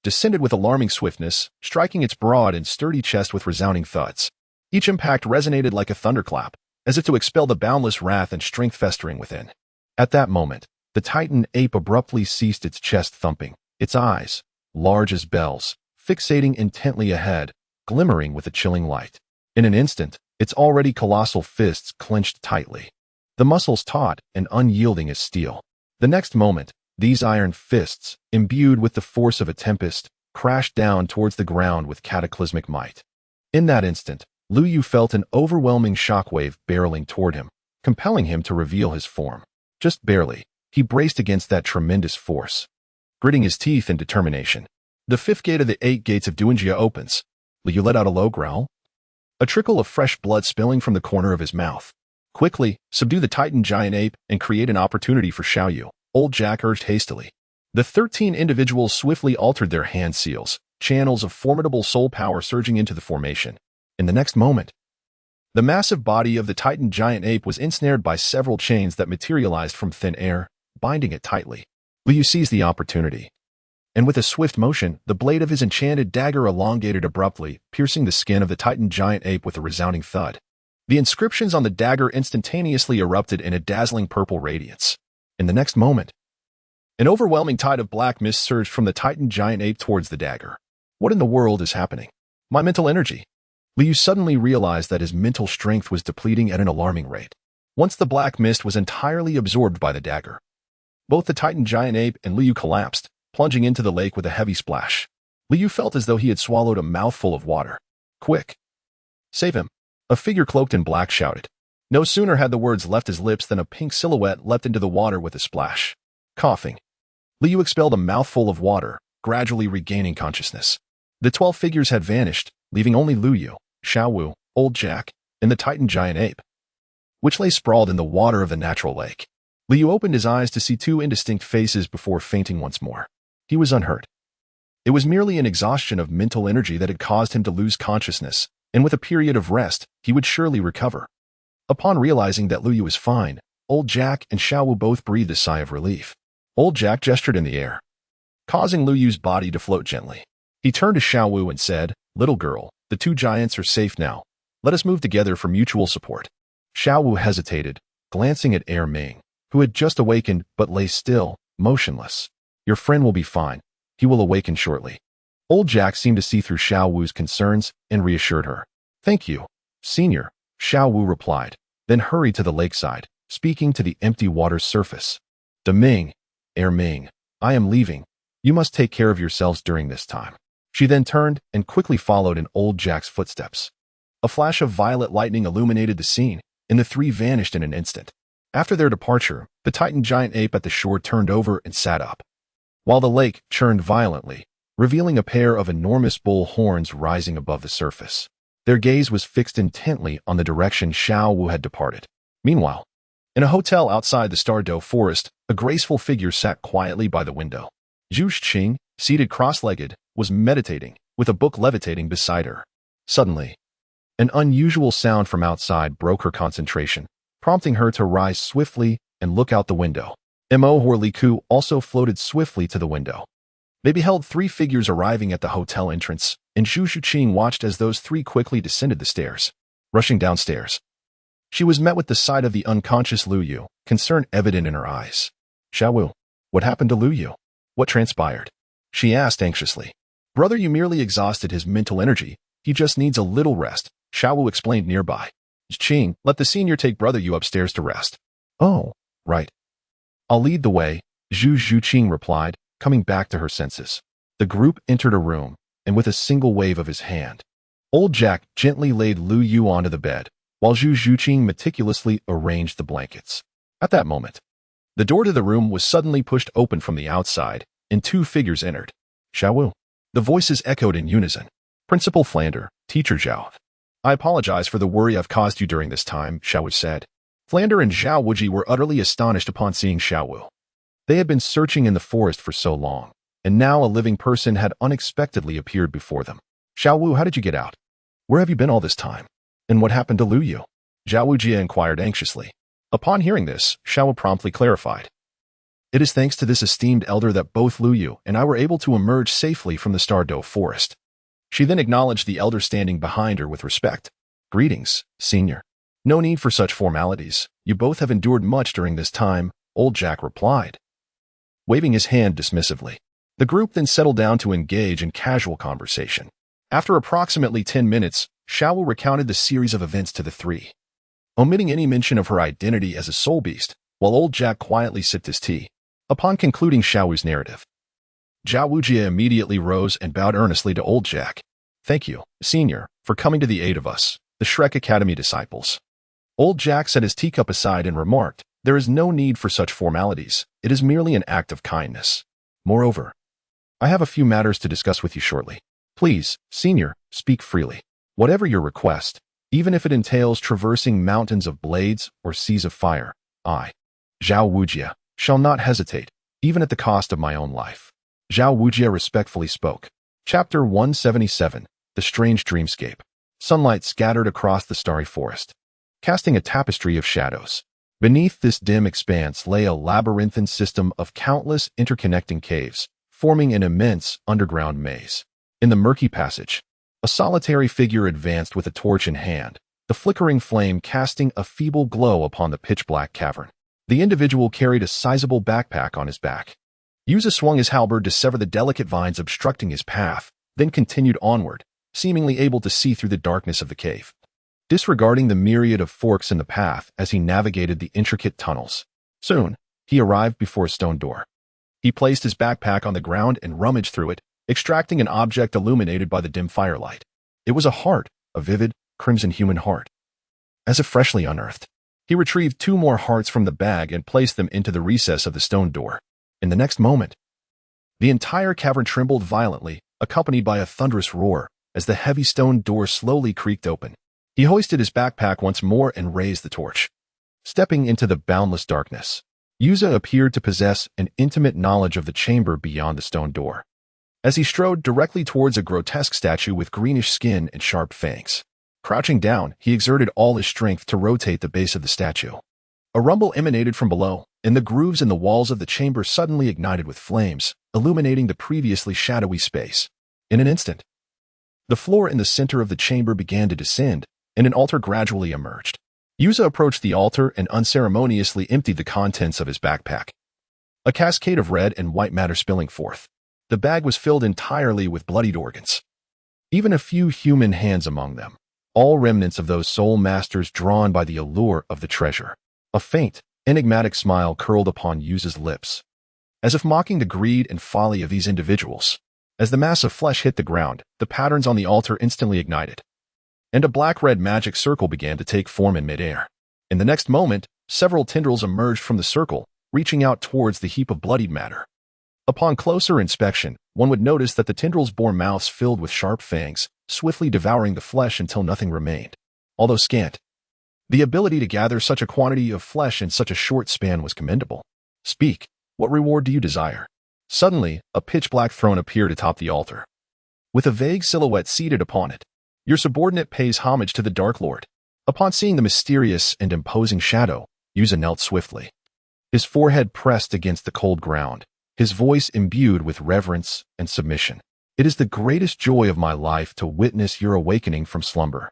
descended with alarming swiftness, striking its broad and sturdy chest with resounding thuds. Each impact resonated like a thunderclap, as if to expel the boundless wrath and strength festering within. At that moment, the Titan ape abruptly ceased its chest thumping, its eyes, large as bells, fixating intently ahead, glimmering with a chilling light. In an instant, its already colossal fists clenched tightly, the muscles taut and unyielding as steel. The next moment, these iron fists, imbued with the force of a tempest, crashed down towards the ground with cataclysmic might. In that instant, Liu Yu felt an overwhelming shockwave barreling toward him, compelling him to reveal his form. Just barely, he braced against that tremendous force, gritting his teeth in determination. The fifth gate of the 8 gates of Duanjia opens. Liu let out a low growl, a trickle of fresh blood spilling from the corner of his mouth. Quickly, subdue the Titan giant ape and create an opportunity for Xiaoyu, old Jack urged hastily. The 13 individuals swiftly altered their hand seals, channels of formidable soul power surging into the formation. In the next moment, the massive body of the Titan giant ape was ensnared by several chains that materialized from thin air, binding it tightly. Liu seized the opportunity, and with a swift motion, the blade of his enchanted dagger elongated abruptly, piercing the skin of the Titan giant ape with a resounding thud. The inscriptions on the dagger instantaneously erupted in a dazzling purple radiance. In the next moment, an overwhelming tide of black mist surged from the Titan giant ape towards the dagger. What in the world is happening? My mental energy. Liu suddenly realized that his mental strength was depleting at an alarming rate. Once the black mist was entirely absorbed by the dagger, both the Titan giant ape and Liu collapsed, plunging into the lake with a heavy splash. Liu felt as though he had swallowed a mouthful of water. Quick! Save him! A figure cloaked in black shouted. No sooner had the words left his lips than a pink silhouette leapt into the water with a splash. Coughing, Liu expelled a mouthful of water, gradually regaining consciousness. The 12 figures had vanished, leaving only Liu Yu, Xiaowu, old Jack, and the Titan giant ape, which lay sprawled in the water of the natural lake. Liu opened his eyes to see 2 indistinct faces before fainting once more. He was unhurt. It was merely an exhaustion of mental energy that had caused him to lose consciousness, and with a period of rest, he would surely recover. Upon realizing that Liu Yu was fine, old Jack and Xiaowu both breathed a sigh of relief. Old Jack gestured in the air, causing Liu Yu's body to float gently. He turned to Xiaowu and said, "Little girl, the 2 giants are safe now. Let us move together for mutual support." Xiaowu hesitated, glancing at Ming, who had just awakened but lay still, motionless. "Your friend will be fine. He will awaken shortly." Old Jack seemed to see through Xiaowu's concerns and reassured her. "Thank you, Senior," Xiaowu replied, then hurried to the lakeside, speaking to the empty water's surface. "Ming, Ming, I am leaving. You must take care of yourselves during this time." She then turned and quickly followed in old Jack's footsteps. A flash of violet lightning illuminated the scene, and the 3 vanished in an instant. After their departure, the Titan giant ape at the shore turned over and sat up, while the lake churned violently, revealing a pair of enormous bull horns rising above the surface. Their gaze was fixed intently on the direction Xiaowu had departed. Meanwhile, in a hotel outside the Stardow Forest, a graceful figure sat quietly by the window. Zhu Xing, seated cross-legged, was meditating, with a book levitating beside her. Suddenly, an unusual sound from outside broke her concentration, prompting her to rise swiftly and look out the window. Mo Horliku also floated swiftly to the window. They beheld 3 figures arriving at the hotel entrance, and Zhu Xuqing watched as those 3 quickly descended the stairs. Rushing downstairs, she was met with the sight of the unconscious Liu Yu, concern evident in her eyes. "Xiaowu, what happened to Liu Yu? What transpired?" she asked anxiously. "Brother Yu merely exhausted his mental energy. He just needs a little rest," Xiao Wu explained nearby. Qing, let the senior take brother you upstairs to rest. Oh, right. I'll lead the way, Zhu Zhuqing replied, coming back to her senses. The group entered a room, and with a single wave of his hand, old Jack gently laid Lu Yu onto the bed, while Zhu Zhuqing meticulously arranged the blankets. At that moment, the door to the room was suddenly pushed open from the outside, and two figures entered. Xiao Wu. The voices echoed in unison. Principal Flander, Teacher Zhao. I apologize for the worry I've caused you during this time, Xiao Wu said. Flander and Zhao Wuji were utterly astonished upon seeing Xiao Wu. They had been searching in the forest for so long, and now a living person had unexpectedly appeared before them. Xiao Wu, how did you get out? Where have you been all this time? And what happened to Lu Yu? Zhao Wujia inquired anxiously. Upon hearing this, Xiao Wu promptly clarified. It is thanks to this esteemed elder that both Lu Yu and I were able to emerge safely from the Stardow forest. She then acknowledged the elder standing behind her with respect. Greetings, senior. No need for such formalities. You both have endured much during this time, old Jack replied, waving his hand dismissively. The group then settled down to engage in casual conversation. After approximately 10 minutes, Xiao Wu recounted the series of events to the three, omitting any mention of her identity as a soul beast, while old Jack quietly sipped his tea. Upon concluding Xiao Wu's narrative, Zhao Wujia immediately rose and bowed earnestly to old Jack. Thank you, senior, for coming to the aid of us, the Shrek Academy disciples. Old Jack set his teacup aside and remarked, there is no need for such formalities. It is merely an act of kindness. Moreover, I have a few matters to discuss with you shortly. Please, senior, speak freely. Whatever your request, even if it entails traversing mountains of blades or seas of fire, I, Zhao Wujia, shall not hesitate, even at the cost of my own life. Zhao Wujia respectfully spoke. Chapter 177, The Strange Dreamscape. Sunlight scattered across the starry forest, casting a tapestry of shadows. Beneath this dim expanse lay a labyrinthine system of countless interconnecting caves, forming an immense underground maze. In the murky passage, a solitary figure advanced with a torch in hand, the flickering flame casting a feeble glow upon the pitch-black cavern. The individual carried a sizable backpack on his back. Yuza swung his halberd to sever the delicate vines obstructing his path, then continued onward, seemingly able to see through the darkness of the cave, disregarding the myriad of forks in the path as he navigated the intricate tunnels. Soon, he arrived before a stone door. He placed his backpack on the ground and rummaged through it, extracting an object illuminated by the dim firelight. It was a heart, a vivid, crimson human heart. As if freshly unearthed, he retrieved 2 more hearts from the bag and placed them into the recess of the stone door. In the next moment, the entire cavern trembled violently, accompanied by a thunderous roar, as the heavy stone door slowly creaked open. He hoisted his backpack once more and raised the torch. Stepping into the boundless darkness, Yuza appeared to possess an intimate knowledge of the chamber beyond the stone door. As he strode directly towards a grotesque statue with greenish skin and sharp fangs. Crouching down, he exerted all his strength to rotate the base of the statue. A rumble emanated from below, and the grooves in the walls of the chamber suddenly ignited with flames, illuminating the previously shadowy space. In an instant, the floor in the center of the chamber began to descend, and an altar gradually emerged. Yuza approached the altar and unceremoniously emptied the contents of his backpack. A cascade of red and white matter spilling forth. The bag was filled entirely with bloodied organs. Even a few human hands among them, all remnants of those soul masters drawn by the allure of the treasure. A faint, enigmatic smile curled upon Yuza's lips, as if mocking the greed and folly of these individuals. As the mass of flesh hit the ground, the patterns on the altar instantly ignited, and a black-red magic circle began to take form in midair. In the next moment, several tendrils emerged from the circle, reaching out towards the heap of bloodied matter. Upon closer inspection, one would notice that the tendrils bore mouths filled with sharp fangs, swiftly devouring the flesh until nothing remained. Although scant, the ability to gather such a quantity of flesh in such a short span was commendable. Speak, what reward do you desire? Suddenly, a pitch-black throne appeared atop the altar, with a vague silhouette seated upon it. Your subordinate pays homage to the Dark Lord. Upon seeing the mysterious and imposing shadow, Yuza knelt swiftly, his forehead pressed against the cold ground, his voice imbued with reverence and submission. It is the greatest joy of my life to witness your awakening from slumber.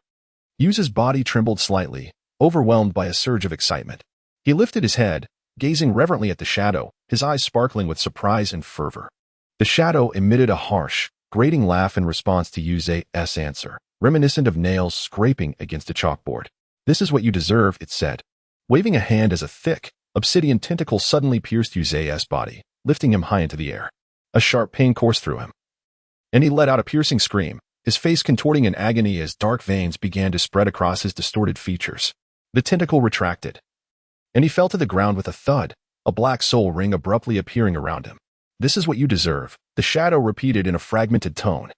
Yuza's body trembled slightly, overwhelmed by a surge of excitement. He lifted his head, gazing reverently at the shadow, his eyes sparkling with surprise and fervor. The shadow emitted a harsh, grating laugh in response to Yuza's answer. reminiscent of nails scraping against a chalkboard. "This is what you deserve," it said, waving a hand as a thick, obsidian tentacle suddenly pierced Yuze's body, lifting him high into the air. A sharp pain coursed through him, and he let out a piercing scream, his face contorting in agony as dark veins began to spread across his distorted features. The tentacle retracted, and he fell to the ground with a thud, a black soul ring abruptly appearing around him. "This is what you deserve," the shadow repeated in a fragmented tone,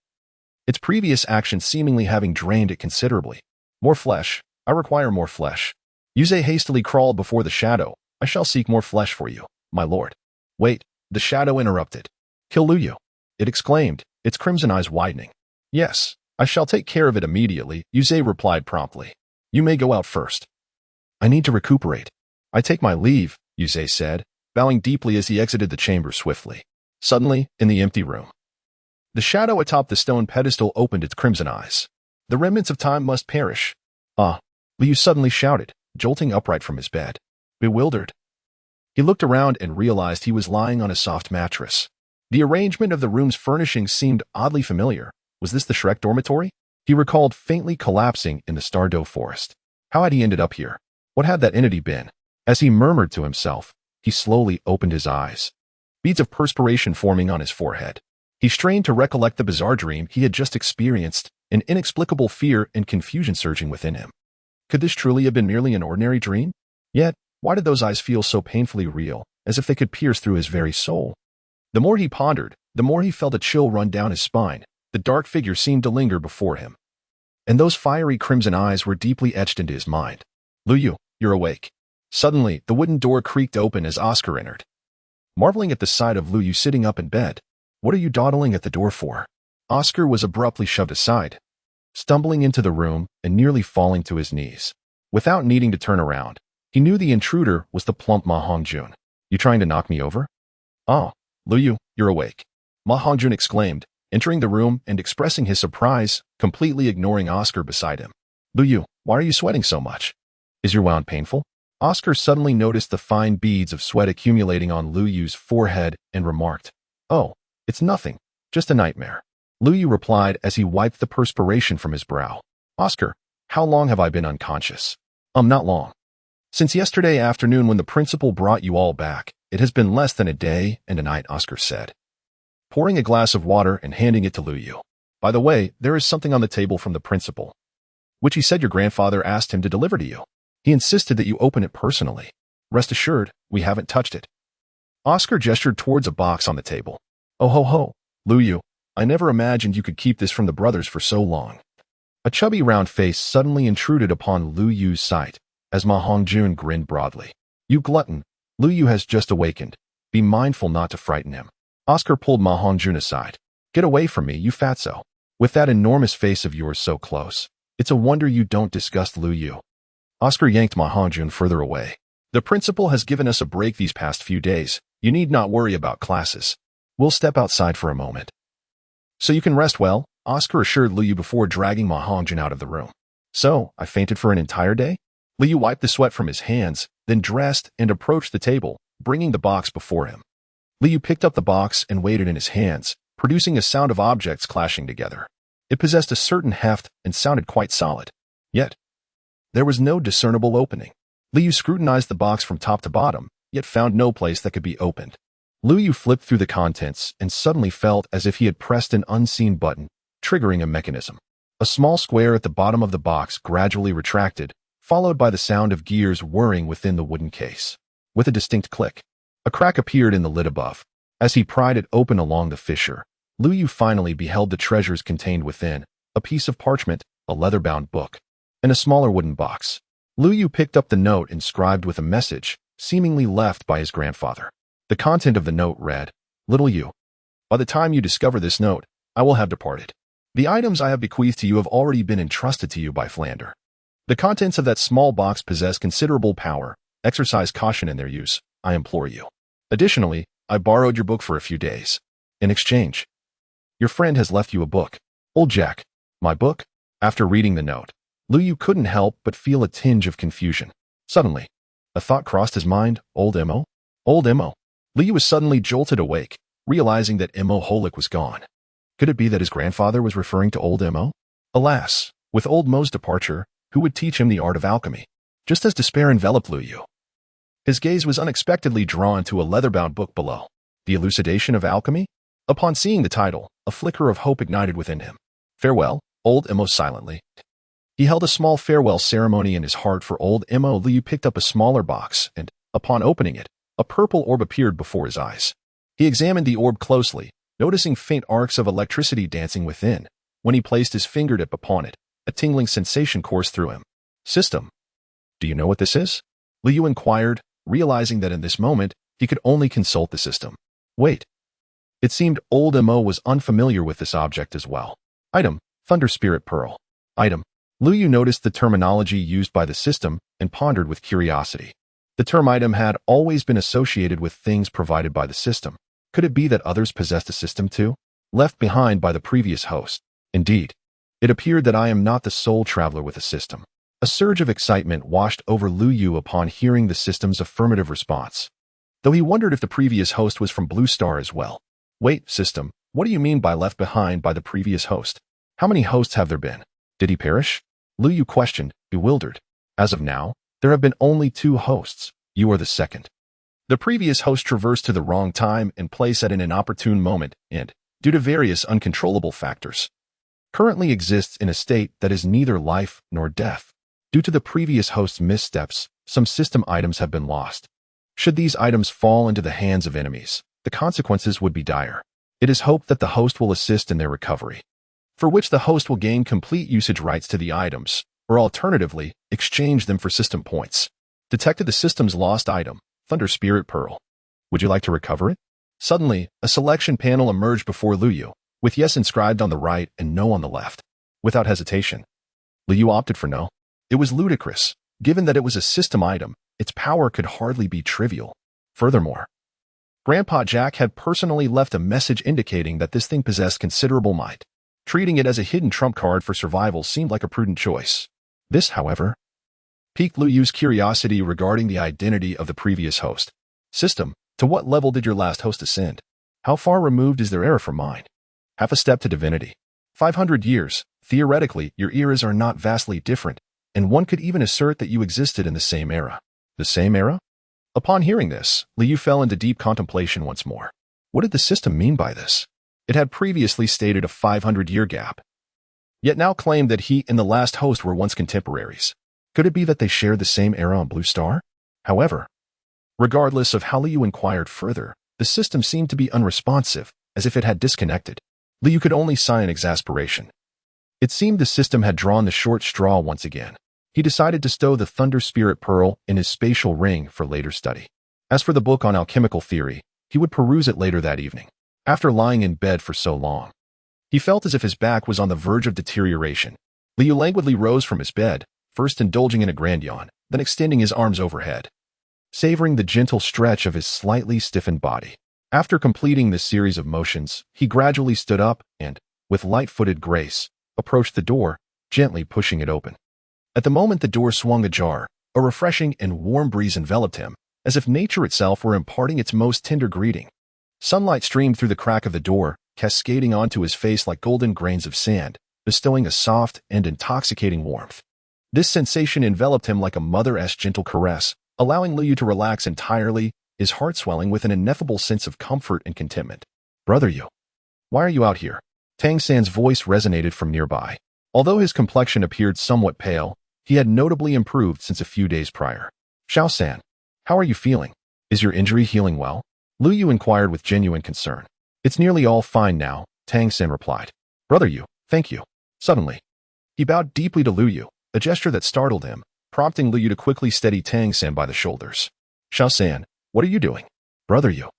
its previous action seemingly having drained it considerably. "More flesh. I require more flesh." Yuze hastily crawled before the shadow. "I shall seek more flesh for you, my lord." "Wait," the shadow interrupted. "Kill Luyu," it exclaimed, its crimson eyes widening. "Yes, I shall take care of it immediately," Yuze replied promptly. "You may go out first." "I need to recuperate." "I take my leave," Yuze said, bowing deeply as he exited the chamber swiftly. Suddenly, in the empty room, the shadow atop the stone pedestal opened its crimson eyes. "The remnants of time must perish." "Ah," Liu suddenly shouted, jolting upright from his bed. Bewildered, he looked around and realized he was lying on a soft mattress. The arrangement of the room's furnishings seemed oddly familiar. Was this the Shrek dormitory? He recalled faintly collapsing in the Stardow forest. How had he ended up here? What had that entity been? As he murmured to himself, he slowly opened his eyes, beads of perspiration forming on his forehead. He strained to recollect the bizarre dream he had just experienced, an inexplicable fear and confusion surging within him. Could this truly have been merely an ordinary dream? Yet, why did those eyes feel so painfully real, as if they could pierce through his very soul? The more he pondered, the more he felt a chill run down his spine. The dark figure seemed to linger before him, and those fiery crimson eyes were deeply etched into his mind. "Luyu, you're awake." Suddenly, the wooden door creaked open as Oscar entered. Marveling at the sight of Luyu sitting up in bed, "What are you dawdling at the door for?" Oscar was abruptly shoved aside, stumbling into the room and nearly falling to his knees. Without needing to turn around, he knew the intruder was the plump Ma Hongjun. "You trying to knock me over?" "Oh, Luyu, you're awake," Ma Hongjun exclaimed, entering the room and expressing his surprise, completely ignoring Oscar beside him. "Luyu, why are you sweating so much? Is your wound painful?" Oscar suddenly noticed the fine beads of sweat accumulating on Luyu's forehead and remarked, "Oh, it's nothing, just a nightmare." Luyu replied as he wiped the perspiration from his brow. "Oscar, how long have I been unconscious?" Not long. Since yesterday afternoon when the principal brought you all back. It has been less than a day and a night," Oscar said, pouring a glass of water and handing it to Luyu. "By the way, there is something on the table from the principal, which he said your grandfather asked him to deliver to you. He insisted that you open it personally. Rest assured, we haven't touched it." Oscar gestured towards a box on the table. "Oh ho ho, Luyu, I never imagined you could keep this from the brothers for so long." A chubby round face suddenly intruded upon Luyu's sight, as Ma Hongjun grinned broadly. "You glutton, Luyu has just awakened. Be mindful not to frighten him." Oscar pulled Ma Hongjun aside. "Get away from me, you fatso. With that enormous face of yours so close. It's a wonder you don't disgust Luyu." Oscar yanked Ma Hongjun further away. "The principal has given us a break these past few days. You need not worry about classes. We'll step outside for a moment." "So you can rest well," Oscar assured Luyu before dragging Ma Hongjun out of the room. "So, I fainted for an entire day?" Luyu wiped the sweat from his hands, then dressed and approached the table, bringing the box before him. Luyu picked up the box and weighed it in his hands, producing a sound of objects clashing together. It possessed a certain heft and sounded quite solid. Yet, there was no discernible opening. Luyu scrutinized the box from top to bottom, yet found no place that could be opened. Luyu flipped through the contents and suddenly felt as if he had pressed an unseen button, triggering a mechanism. A small square at the bottom of the box gradually retracted, followed by the sound of gears whirring within the wooden case. With a distinct click, a crack appeared in the lid above. As he pried it open along the fissure, Luyu finally beheld the treasures contained within: a piece of parchment, a leather-bound book, and a smaller wooden box. Luyu picked up the note inscribed with a message, seemingly left by his grandfather. The content of the note read, "Little you, by the time you discover this note, I will have departed. The items I have bequeathed to you have already been entrusted to you by Flander. The contents of that small box possess considerable power. Exercise caution in their use, I implore you. Additionally, I borrowed your book for a few days. In exchange, your friend has left you a book. Old Jack." "My book?" After reading the note, Luyu couldn't help but feel a tinge of confusion. Suddenly, a thought crossed his mind. Old Imo? Old Imo. Luyu was suddenly jolted awake, realizing that Imo Holik was gone. Could it be that his grandfather was referring to old Imo? Alas, with old Mo's departure, who would teach him the art of alchemy? Just as despair enveloped Lu Yu, his gaze was unexpectedly drawn to a leather-bound book below. The Elucidation of Alchemy? Upon seeing the title, a flicker of hope ignited within him. Farewell, old Mo silently. He held a small farewell ceremony in his heart for old Mo. Liu picked up a smaller box, and, upon opening it, a purple orb appeared before his eyes. He examined the orb closely, noticing faint arcs of electricity dancing within. When he placed his fingertip upon it, a tingling sensation coursed through him. System. Do you know what this is? Liu inquired, realizing that in this moment, he could only consult the system. Wait. It seemed old Mo was unfamiliar with this object as well. Item, Thunder Spirit Pearl. Item. Lu Yu noticed the terminology used by the system and pondered with curiosity. The term item had always been associated with things provided by the system. Could it be that others possessed a system too? Left behind by the previous host. Indeed, it appeared that I am not the sole traveler with a system. A surge of excitement washed over Lu Yu upon hearing the system's affirmative response, though he wondered if the previous host was from Blue Star as well. Wait, system, what do you mean by left behind by the previous host? How many hosts have there been? Did he perish? Lu Yu questioned, bewildered. As of now, there have been only 2 hosts. You are the second. The previous host traversed to the wrong time and place at an inopportune moment and, due to various uncontrollable factors, currently exists in a state that is neither life nor death. Due to the previous host's missteps, some system items have been lost. Should these items fall into the hands of enemies, the consequences would be dire. It is hoped that the host will assist in their recovery, for which the host will gain complete usage rights to the items, or alternatively, exchange them for system points. Detected the system's lost item, Thunder Spirit Pearl. Would you like to recover it? Suddenly, a selection panel emerged before Lu Yu, with yes inscribed on the right and no on the left. Without hesitation, Lu Yu opted for no. It was ludicrous. Given that it was a system item, its power could hardly be trivial. Furthermore, Grandpa Jack had personally left a message indicating that this thing possessed considerable might. Treating it as a hidden trump card for survival seemed like a prudent choice. This, however, piqued Lu Yu's curiosity regarding the identity of the previous host. System, to what level did your last host ascend? How far removed is their era from mine? Half a step to divinity. 500 years. Theoretically, your eras are not vastly different, and one could even assert that you existed in the same era. The same era? Upon hearing this, Lu Yu fell into deep contemplation once more. What did the system mean by this? It had previously stated a 500-year gap, yet now claimed that he and the last host were once contemporaries. Could it be that they shared the same era on Blue Star? However, regardless of how Lu Yu inquired further, the system seemed to be unresponsive, as if it had disconnected. Lu Yu could only sigh in exasperation. It seemed the system had drawn the short straw once again. He decided to stow the Thunder Spirit Pearl in his spatial ring for later study. As for the book on alchemical theory, he would peruse it later that evening. After lying in bed for so long, he felt as if his back was on the verge of deterioration. Lu Yu languidly rose from his bed, first indulging in a grand yawn, then extending his arms overhead, savoring the gentle stretch of his slightly stiffened body. After completing this series of motions, he gradually stood up and, with light-footed grace, approached the door, gently pushing it open. At the moment the door swung ajar, a refreshing and warm breeze enveloped him, as if nature itself were imparting its most tender greeting. Sunlight streamed through the crack of the door, cascading onto his face like golden grains of sand, bestowing a soft and intoxicating warmth. This sensation enveloped him like a mother's gentle caress, allowing Lu Yu to relax entirely, his heart swelling with an ineffable sense of comfort and contentment. Brother Yu, why are you out here? Tang San's voice resonated from nearby. Although his complexion appeared somewhat pale, he had notably improved since a few days prior. Xiao San, how are you feeling? Is your injury healing well? Lu Yu inquired with genuine concern. It's nearly all fine now, Tang San replied. Brother Yu, thank you. Suddenly, he bowed deeply to Lu Yu, a gesture that startled him, prompting Lu Yu to quickly steady Tang San by the shoulders. Xiao San, what are you doing? Brother Yu.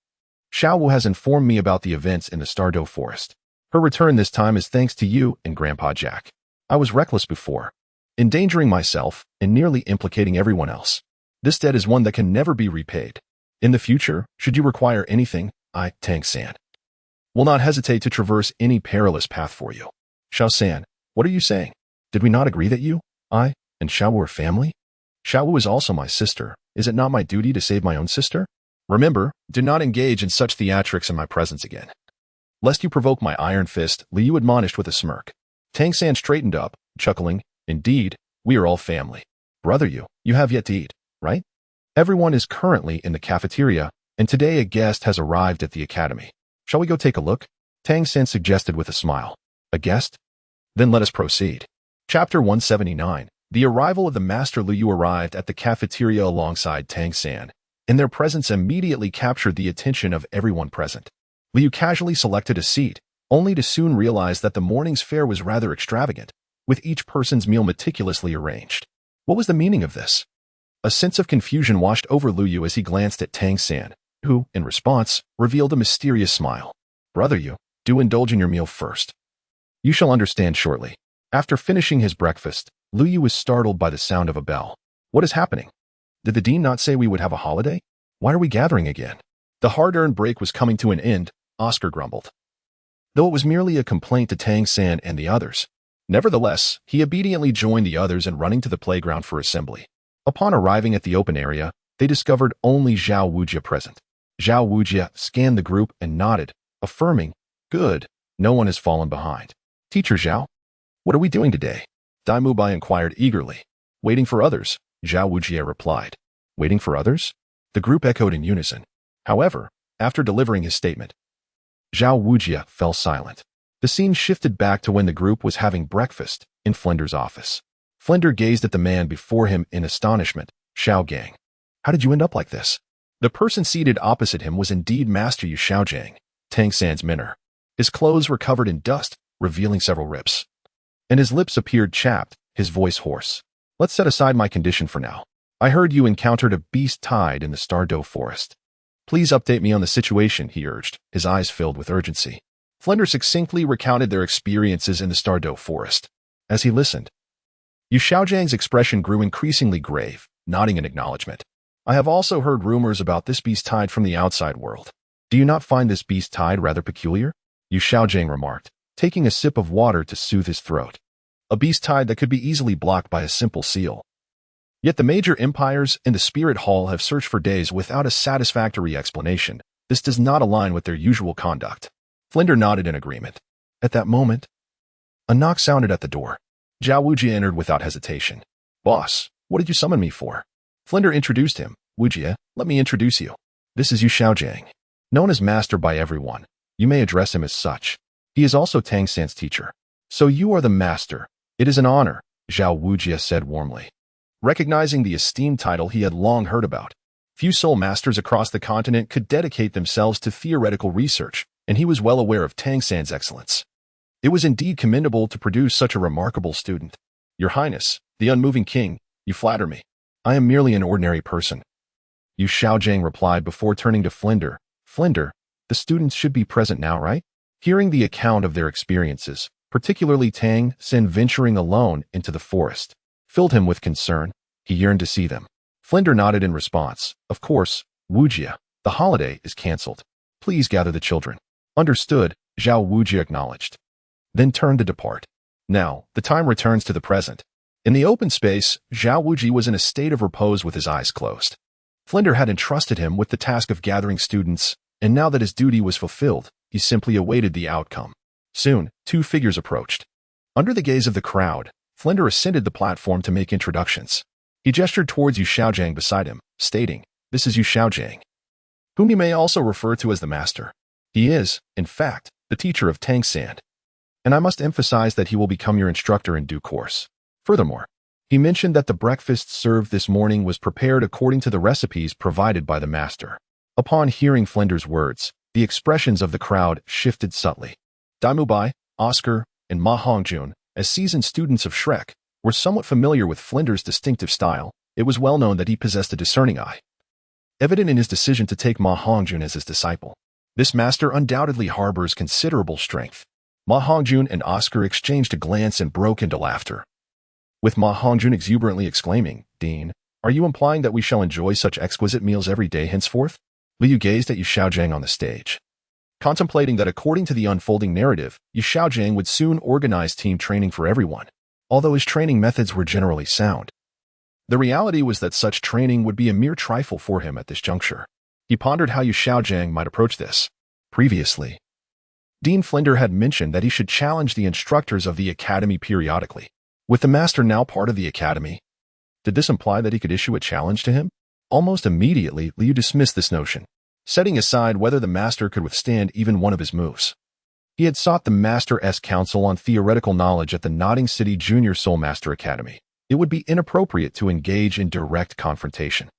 Xiao Wu has informed me about the events in the Stardow Forest. Her return this time is thanks to you and Grandpa Jack. I was reckless before, endangering myself and nearly implicating everyone else. This debt is one that can never be repaid. In the future, should you require anything, I, Tang San, will not hesitate to traverse any perilous path for you. Xiao San, what are you saying? Did we not agree that you, I, and Xiao Wu are family? Xiao Wu is also my sister. Is it not my duty to save my own sister? Remember, do not engage in such theatrics in my presence again, lest you provoke my iron fist, Lu Yu admonished with a smirk. Tang San straightened up, chuckling. Indeed, we are all family. Brother you have yet to eat, right? Everyone is currently in the cafeteria, and today a guest has arrived at the academy. Shall we go take a look? Tang San suggested with a smile. A guest? Then let us proceed. Chapter 179. The arrival of the Master Liu arrived at the cafeteria alongside Tang San, and their presence immediately captured the attention of everyone present. Liu casually selected a seat, only to soon realize that the morning's fare was rather extravagant, with each person's meal meticulously arranged. What was the meaning of this? A sense of confusion washed over Liu as he glanced at Tang San, who, in response, revealed a mysterious smile. Brother you, do indulge in your meal first. You shall understand shortly. After finishing his breakfast, Liu was startled by the sound of a bell. What is happening? Did the dean not say we would have a holiday? Why are we gathering again? The hard-earned break was coming to an end, Oscar grumbled. Though it was merely a complaint to Tang San and the others. Nevertheless, he obediently joined the others in running to the playground for assembly. Upon arriving at the open area, they discovered only Zhao Wujia present. Zhao Wujia scanned the group and nodded, affirming, Good, no one has fallen behind. Teacher Zhao, what are we doing today? Dai Mubai inquired eagerly. Waiting for others, Zhao Wujia replied. Waiting for others? The group echoed in unison. However, after delivering his statement, Zhao Wujia fell silent. The scene shifted back to when the group was having breakfast in Flinder's office. Flinder gazed at the man before him in astonishment. Xiaogang. How did you end up like this? The person seated opposite him was indeed Master Yu Xiaogang, Tang San's mentor. His clothes were covered in dust, revealing several rips. And his lips appeared chapped, his voice hoarse. Let's set aside my condition for now. I heard you encountered a beast tide in the Stardow Forest. Please update me on the situation, he urged, his eyes filled with urgency. Flinder succinctly recounted their experiences in the Stardow Forest. As he listened, Yu Xiaojiang's expression grew increasingly grave, nodding in acknowledgement. I have also heard rumors about this beast tide from the outside world. Do you not find this beast tide rather peculiar? Yu Xiaojiang remarked, taking a sip of water to soothe his throat. A beast tide that could be easily blocked by a simple seal. Yet the major empires in the Spirit Hall have searched for days without a satisfactory explanation. This does not align with their usual conduct. Flinder nodded in agreement. At that moment, a knock sounded at the door. Zhao Wujia entered without hesitation. Boss, what did you summon me for? Flinder introduced him. Wujia, let me introduce you. This is Yu Xiaojiang. Known as Master by everyone, you may address him as such. He is also Tang San's teacher. So you are the Master. It is an honor, Zhao Wujia said warmly. Recognizing the esteemed title he had long heard about, few soul masters across the continent could dedicate themselves to theoretical research, and he was well aware of Tang San's excellence. It was indeed commendable to produce such a remarkable student. Your Highness, the unmoving king, you flatter me. I am merely an ordinary person. Yu Xiaojiang replied before turning to Flinder. Flinder, the students should be present now, right? Hearing the account of their experiences, particularly Tang San venturing alone into the forest, filled him with concern. He yearned to see them. Flinder nodded in response. Of course, Wujia, the holiday is cancelled. Please gather the children. Understood, Zhao Wujia acknowledged. Then turned to depart. Now, the time returns to the present. In the open space, Zhao Wujia was in a state of repose with his eyes closed. Flinder had entrusted him with the task of gathering students, and now that his duty was fulfilled, he simply awaited the outcome. Soon, two figures approached. Under the gaze of the crowd, Flinder ascended the platform to make introductions. He gestured towards Yu Xiaojiang beside him, stating, This is Yu Xiaojiang, whom you may also refer to as the Master. He is, in fact, the teacher of Tang San. And I must emphasize that he will become your instructor in due course. Furthermore, he mentioned that the breakfast served this morning was prepared according to the recipes provided by the Master. Upon hearing Flinder's words, the expressions of the crowd shifted subtly. Dai Mubai, Oscar, and Ma Hongjun, as seasoned students of Shrek, were somewhat familiar with Flinder's distinctive style. It was well known that he possessed a discerning eye, evident in his decision to take Ma Hongjun as his disciple. This master undoubtedly harbors considerable strength. Ma Hongjun and Oscar exchanged a glance and broke into laughter, with Ma Hongjun exuberantly exclaiming, Dean, are you implying that we shall enjoy such exquisite meals every day henceforth? Liu gazed at Yu Xiaojiang on the stage, contemplating that according to the unfolding narrative, Yu Xiaojiang would soon organize team training for everyone, although his training methods were generally sound. The reality was that such training would be a mere trifle for him at this juncture. He pondered how Yu Xiaojiang might approach this. Previously, Dean Flinder had mentioned that he should challenge the instructors of the academy periodically. With the master now part of the academy, did this imply that he could issue a challenge to him? Almost immediately, Liu dismissed this notion, setting aside whether the master could withstand even one of his moves. He had sought the Master's counsel on theoretical knowledge at the Notting City Junior Soul Master Academy. It would be inappropriate to engage in direct confrontation.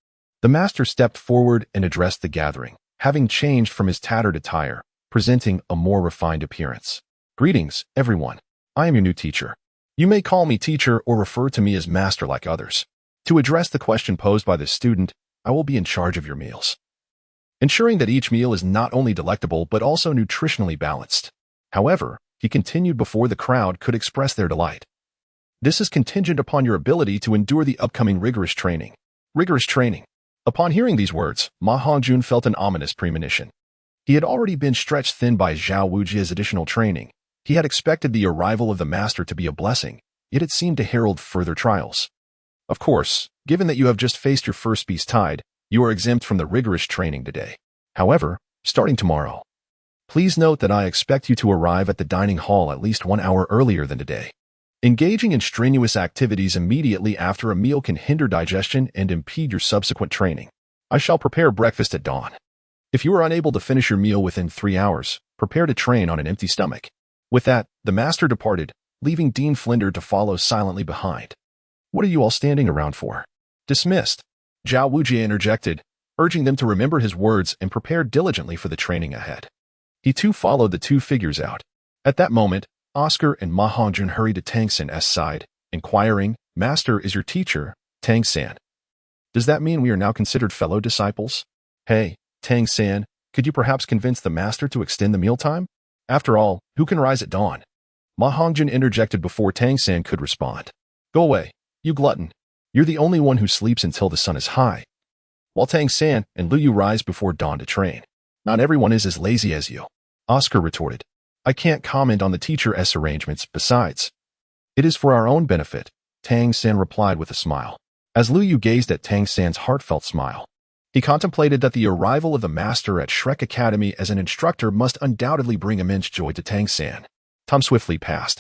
The master stepped forward and addressed the gathering, having changed from his tattered attire, presenting a more refined appearance. Greetings, everyone. I am your new teacher. You may call me teacher or refer to me as master like others. To address the question posed by this student, I will be in charge of your meals, ensuring that each meal is not only delectable but also nutritionally balanced. However, he continued before the crowd could express their delight. This is contingent upon your ability to endure the upcoming rigorous training. Rigorous training. Upon hearing these words, Ma Hongjun felt an ominous premonition. He had already been stretched thin by Zhao Wujia's additional training. He had expected the arrival of the master to be a blessing, yet it seemed to herald further trials. Of course, given that you have just faced your first beast tide, you are exempt from the rigorous training today. However, starting tomorrow, please note that I expect you to arrive at the dining hall at least 1 hour earlier than today. Engaging in strenuous activities immediately after a meal can hinder digestion and impede your subsequent training. I shall prepare breakfast at dawn. If you are unable to finish your meal within 3 hours, prepare to train on an empty stomach. With that, the master departed, leaving Dean Flinder to follow silently behind. What are you all standing around for? Dismissed. Zhao Wujie interjected, urging them to remember his words and prepare diligently for the training ahead. He too followed the two figures out. At that moment, Oscar and Ma Hongjun hurried to Tang San's side, inquiring, Master is your teacher, Tang San. Does that mean we are now considered fellow disciples? Hey, Tang San, could you perhaps convince the master to extend the mealtime? After all, who can rise at dawn? Ma Hongjun interjected before Tang San could respond. Go away, you glutton. You're the only one who sleeps until the sun is high. While Tang San and Liu Yu rise before dawn to train. Not everyone is as lazy as you. Oscar retorted. I can't comment on the teacher's arrangements. Besides, it is for our own benefit, Tang San replied with a smile. As Liu Yu gazed at Tang San's heartfelt smile, he contemplated that the arrival of the master at Shrek Academy as an instructor must undoubtedly bring immense joy to Tang San. Time swiftly passed,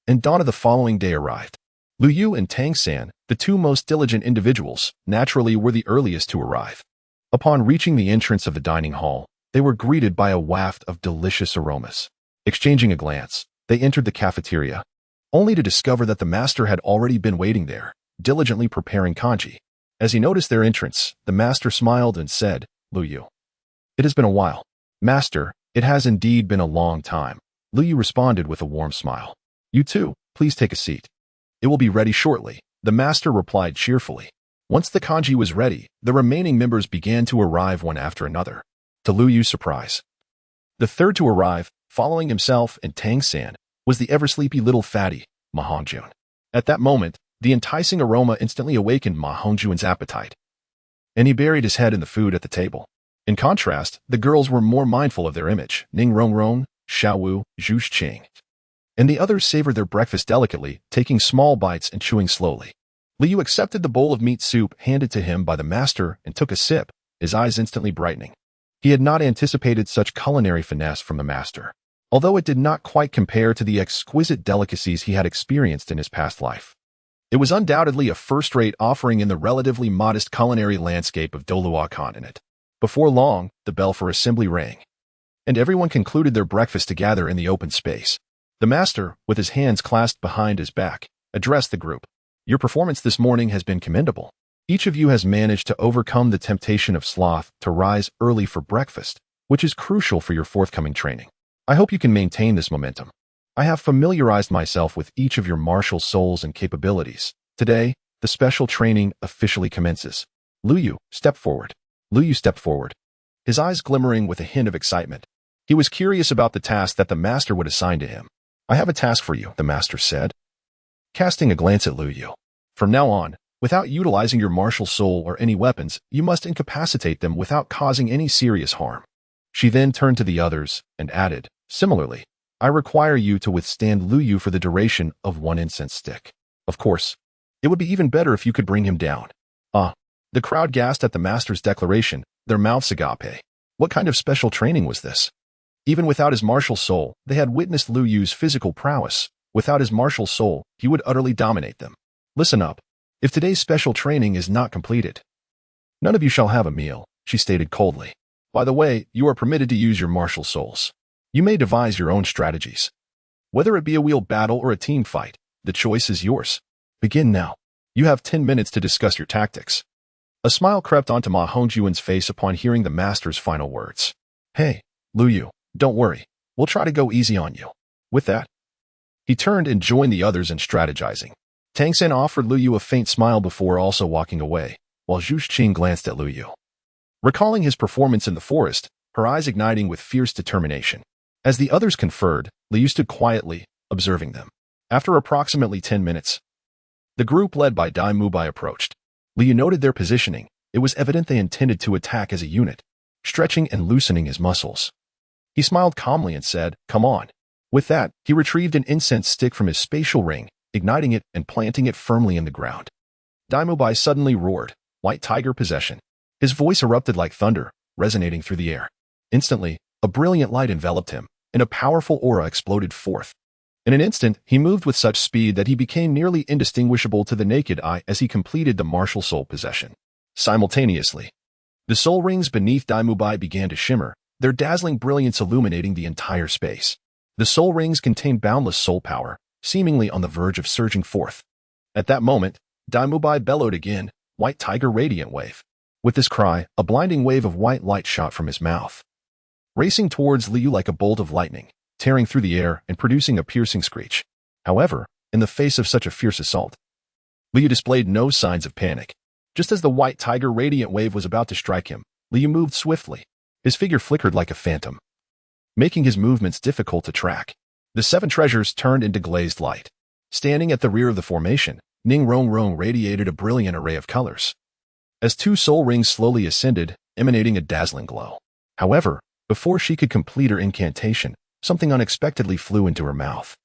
and dawn of the following day arrived. Liu Yu and Tang San, the two most diligent individuals, naturally were the earliest to arrive. Upon reaching the entrance of the dining hall, they were greeted by a waft of delicious aromas. Exchanging a glance, they entered the cafeteria, only to discover that the master had already been waiting there, diligently preparing congee. As he noticed their entrance, the master smiled and said, Liu Yu, it has been a while. Master, it has indeed been a long time. Liu Yu responded with a warm smile. You too, please take a seat. It will be ready shortly, the master replied cheerfully. Once the congee was ready, the remaining members began to arrive one after another. To Liu Yu's surprise, the third to arrive, following himself and Tang San, was the ever-sleepy little fatty, Ma Hongjun. At that moment, the enticing aroma instantly awakened Ma Hongjun's appetite, and he buried his head in the food at the table. In contrast, the girls were more mindful of their image. Ning Rongrong, Xiaowu, Zhu Qing, and the others savored their breakfast delicately, taking small bites and chewing slowly. Liu Yu accepted the bowl of meat soup handed to him by the master and took a sip, his eyes instantly brightening. He had not anticipated such culinary finesse from the master, although it did not quite compare to the exquisite delicacies he had experienced in his past life. It was undoubtedly a first-rate offering in the relatively modest culinary landscape of Dolua continent. Before long, the bell for assembly rang, and everyone concluded their breakfast together in the open space. The master, with his hands clasped behind his back, addressed the group. Your performance this morning has been commendable. Each of you has managed to overcome the temptation of sloth to rise early for breakfast, which is crucial for your forthcoming training. I hope you can maintain this momentum. I have familiarized myself with each of your martial souls and capabilities. Today, the special training officially commences. Liu Yu, step forward. Liu Yu stepped forward, his eyes glimmering with a hint of excitement. He was curious about the task that the master would assign to him. I have a task for you, the master said, casting a glance at Liu Yu. From now on, without utilizing your martial soul or any weapons, you must incapacitate them without causing any serious harm. She then turned to the others and added, similarly, I require you to withstand Liu Yu for the duration of 1 incense stick. Of course, it would be even better if you could bring him down. The crowd gasped at the master's declaration, their mouths agape. What kind of special training was this? Even without his martial soul, they had witnessed Lu Yu's physical prowess. Without his martial soul, he would utterly dominate them. Listen up. If today's special training is not completed, none of you shall have a meal, she stated coldly. By the way, you are permitted to use your martial souls. You may devise your own strategies. Whether it be a wheel battle or a team fight, the choice is yours. Begin now. You have 10 minutes to discuss your tactics. A smile crept onto Ma Hongjuan's face upon hearing the master's final words. Hey, Lu Yu, don't worry. We'll try to go easy on you. With that, he turned and joined the others in strategizing. Tang San offered Lu Yu a faint smile before also walking away, while Zhu Qing glanced at Lu Yu. Recalling his performance in the forest, her eyes igniting with fierce determination. As the others conferred, Lu Yu stood quietly, observing them. After approximately 10 minutes, the group led by Dai Mubai approached. Lu Yu noted their positioning. It was evident they intended to attack as a unit, stretching and loosening his muscles. He smiled calmly and said, "Come on." With that, he retrieved an incense stick from his spatial ring, igniting it and planting it firmly in the ground. Dai Mubai suddenly roared, "White Tiger possession." His voice erupted like thunder, resonating through the air. Instantly, a brilliant light enveloped him, and a powerful aura exploded forth. In an instant, he moved with such speed that he became nearly indistinguishable to the naked eye as he completed the martial soul possession. Simultaneously, the soul rings beneath Dai Mubai began to shimmer, their dazzling brilliance illuminating the entire space. The soul rings contained boundless soul power, seemingly on the verge of surging forth. At that moment, Dai Mubai bellowed again, "White Tiger Radiant Wave." With this cry, a blinding wave of white light shot from his mouth, racing towards Lu Yu like a bolt of lightning, tearing through the air and producing a piercing screech. However, in the face of such a fierce assault, Lu Yu displayed no signs of panic. Just as the White Tiger Radiant Wave was about to strike him, Lu Yu moved swiftly. His figure flickered like a phantom, making his movements difficult to track. The 7 treasures turned into glazed light. Standing at the rear of the formation, Ning Rongrong radiated a brilliant array of colors, as 2 soul rings slowly ascended, emanating a dazzling glow. However, before she could complete her incantation, something unexpectedly flew into her mouth,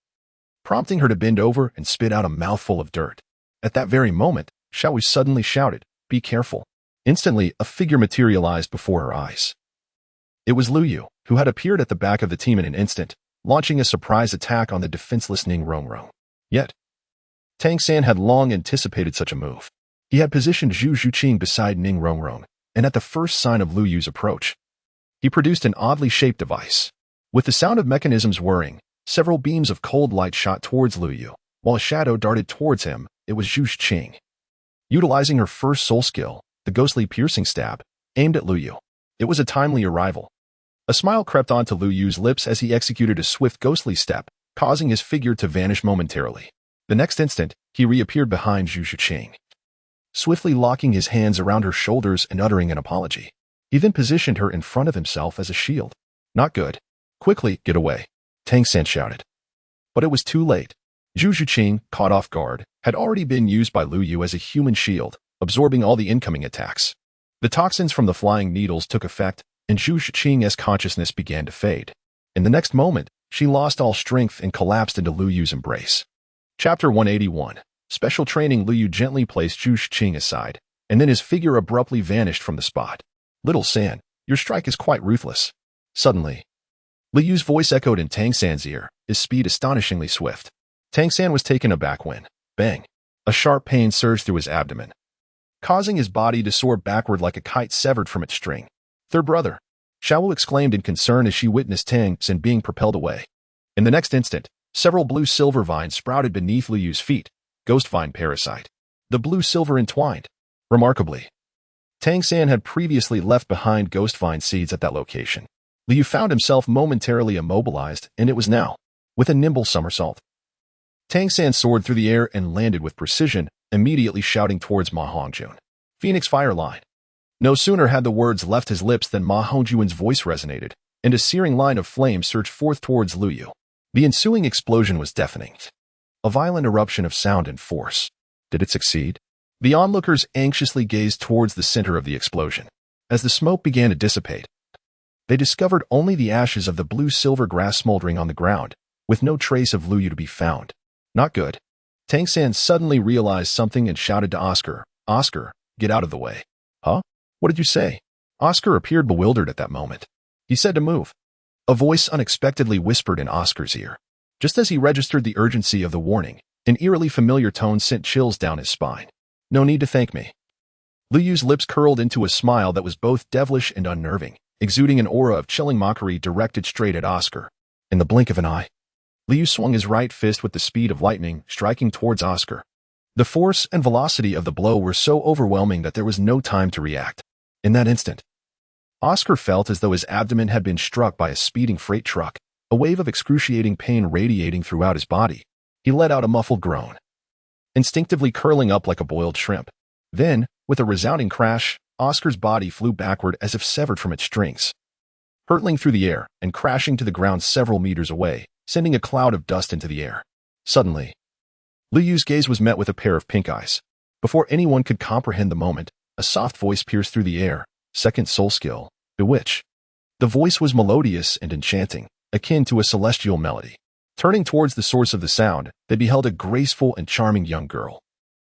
prompting her to bend over and spit out a mouthful of dirt. At that very moment, Xiaowu suddenly shouted, "Be careful." Instantly, a figure materialized before her eyes. It was Lu Yu, who had appeared at the back of the team in an instant, launching a surprise attack on the defenseless Ning Rongrong. Yet, Tang San had long anticipated such a move. He had positioned Zhu Zhuqing beside Ning Rongrong, and at the first sign of Lu Yu's approach, he produced an oddly shaped device. With the sound of mechanisms whirring, several beams of cold light shot towards Lu Yu, while a shadow darted towards him. It was Zhu Zhuqing. Utilizing her first soul skill, the ghostly piercing stab, aimed at Lu Yu. It was a timely arrival. A smile crept onto Lu Yu's lips as he executed a swift ghostly step, causing his figure to vanish momentarily. The next instant, he reappeared behind Zhu Zhuqing, swiftly locking his hands around her shoulders and uttering an apology. He then positioned her in front of himself as a shield. "Not good. Quickly, get away," Tang San shouted. But it was too late. Zhu Zhuqing, caught off guard, had already been used by Lu Yu as a human shield, absorbing all the incoming attacks. The toxins from the flying needles took effect, and Zhu Zhuqing's consciousness began to fade. In the next moment, she lost all strength and collapsed into Lu Yu's embrace. Chapter 181. Special training. Lu Yu gently placed Zhu Zhuqing aside, and then his figure abruptly vanished from the spot. "Little San, your strike is quite ruthless." Suddenly, Lu Yu's voice echoed in Tang San's ear, his speed astonishingly swift. Tang San was taken aback when, bang, a sharp pain surged through his abdomen, causing his body to soar backward like a kite severed from its string. "Third brother," Xiaowu exclaimed in concern as she witnessed Tang San being propelled away. In the next instant, several blue-silver vines sprouted beneath Lu Yu's feet, ghost vine parasite. The blue-silver entwined. Remarkably, Tang San had previously left behind ghost vine seeds at that location. Lu Yu found himself momentarily immobilized, and it was now, with a nimble somersault, Tang San soared through the air and landed with precision, immediately shouting towards Ma Hongjuan, "Phoenix Fire Line." No sooner had the words left his lips than Ma Hongjuan's voice resonated, and a searing line of flame surged forth towards Lu Yu. The ensuing explosion was deafening. A violent eruption of sound and force. Did it succeed? The onlookers anxiously gazed towards the center of the explosion. As the smoke began to dissipate, they discovered only the ashes of the blue-silver grass smoldering on the ground, with no trace of Lu Yu to be found. Not good. Tang San suddenly realized something and shouted to Oscar, "Oscar, get out of the way." "Huh? What did you say?" Oscar appeared bewildered at that moment. He said to move. A voice unexpectedly whispered in Oscar's ear. Just as he registered the urgency of the warning, an eerily familiar tone sent chills down his spine. "No need to thank me." Lu Yu's lips curled into a smile that was both devilish and unnerving, exuding an aura of chilling mockery directed straight at Oscar. In the blink of an eye, Lu Yu swung his right fist with the speed of lightning, striking towards Oscar. The force and velocity of the blow were so overwhelming that there was no time to react. In that instant, Oscar felt as though his abdomen had been struck by a speeding freight truck, a wave of excruciating pain radiating throughout his body. He let out a muffled groan, instinctively curling up like a boiled shrimp. Then, with a resounding crash, Oscar's body flew backward as if severed from its strings, hurtling through the air and crashing to the ground several meters away, sending a cloud of dust into the air. Suddenly, Lu Yu's gaze was met with a pair of pink eyes. Before anyone could comprehend the moment, a soft voice pierced through the air. Second soul skill, Bewitch. The voice was melodious and enchanting, akin to a celestial melody. Turning towards the source of the sound, they beheld a graceful and charming young girl,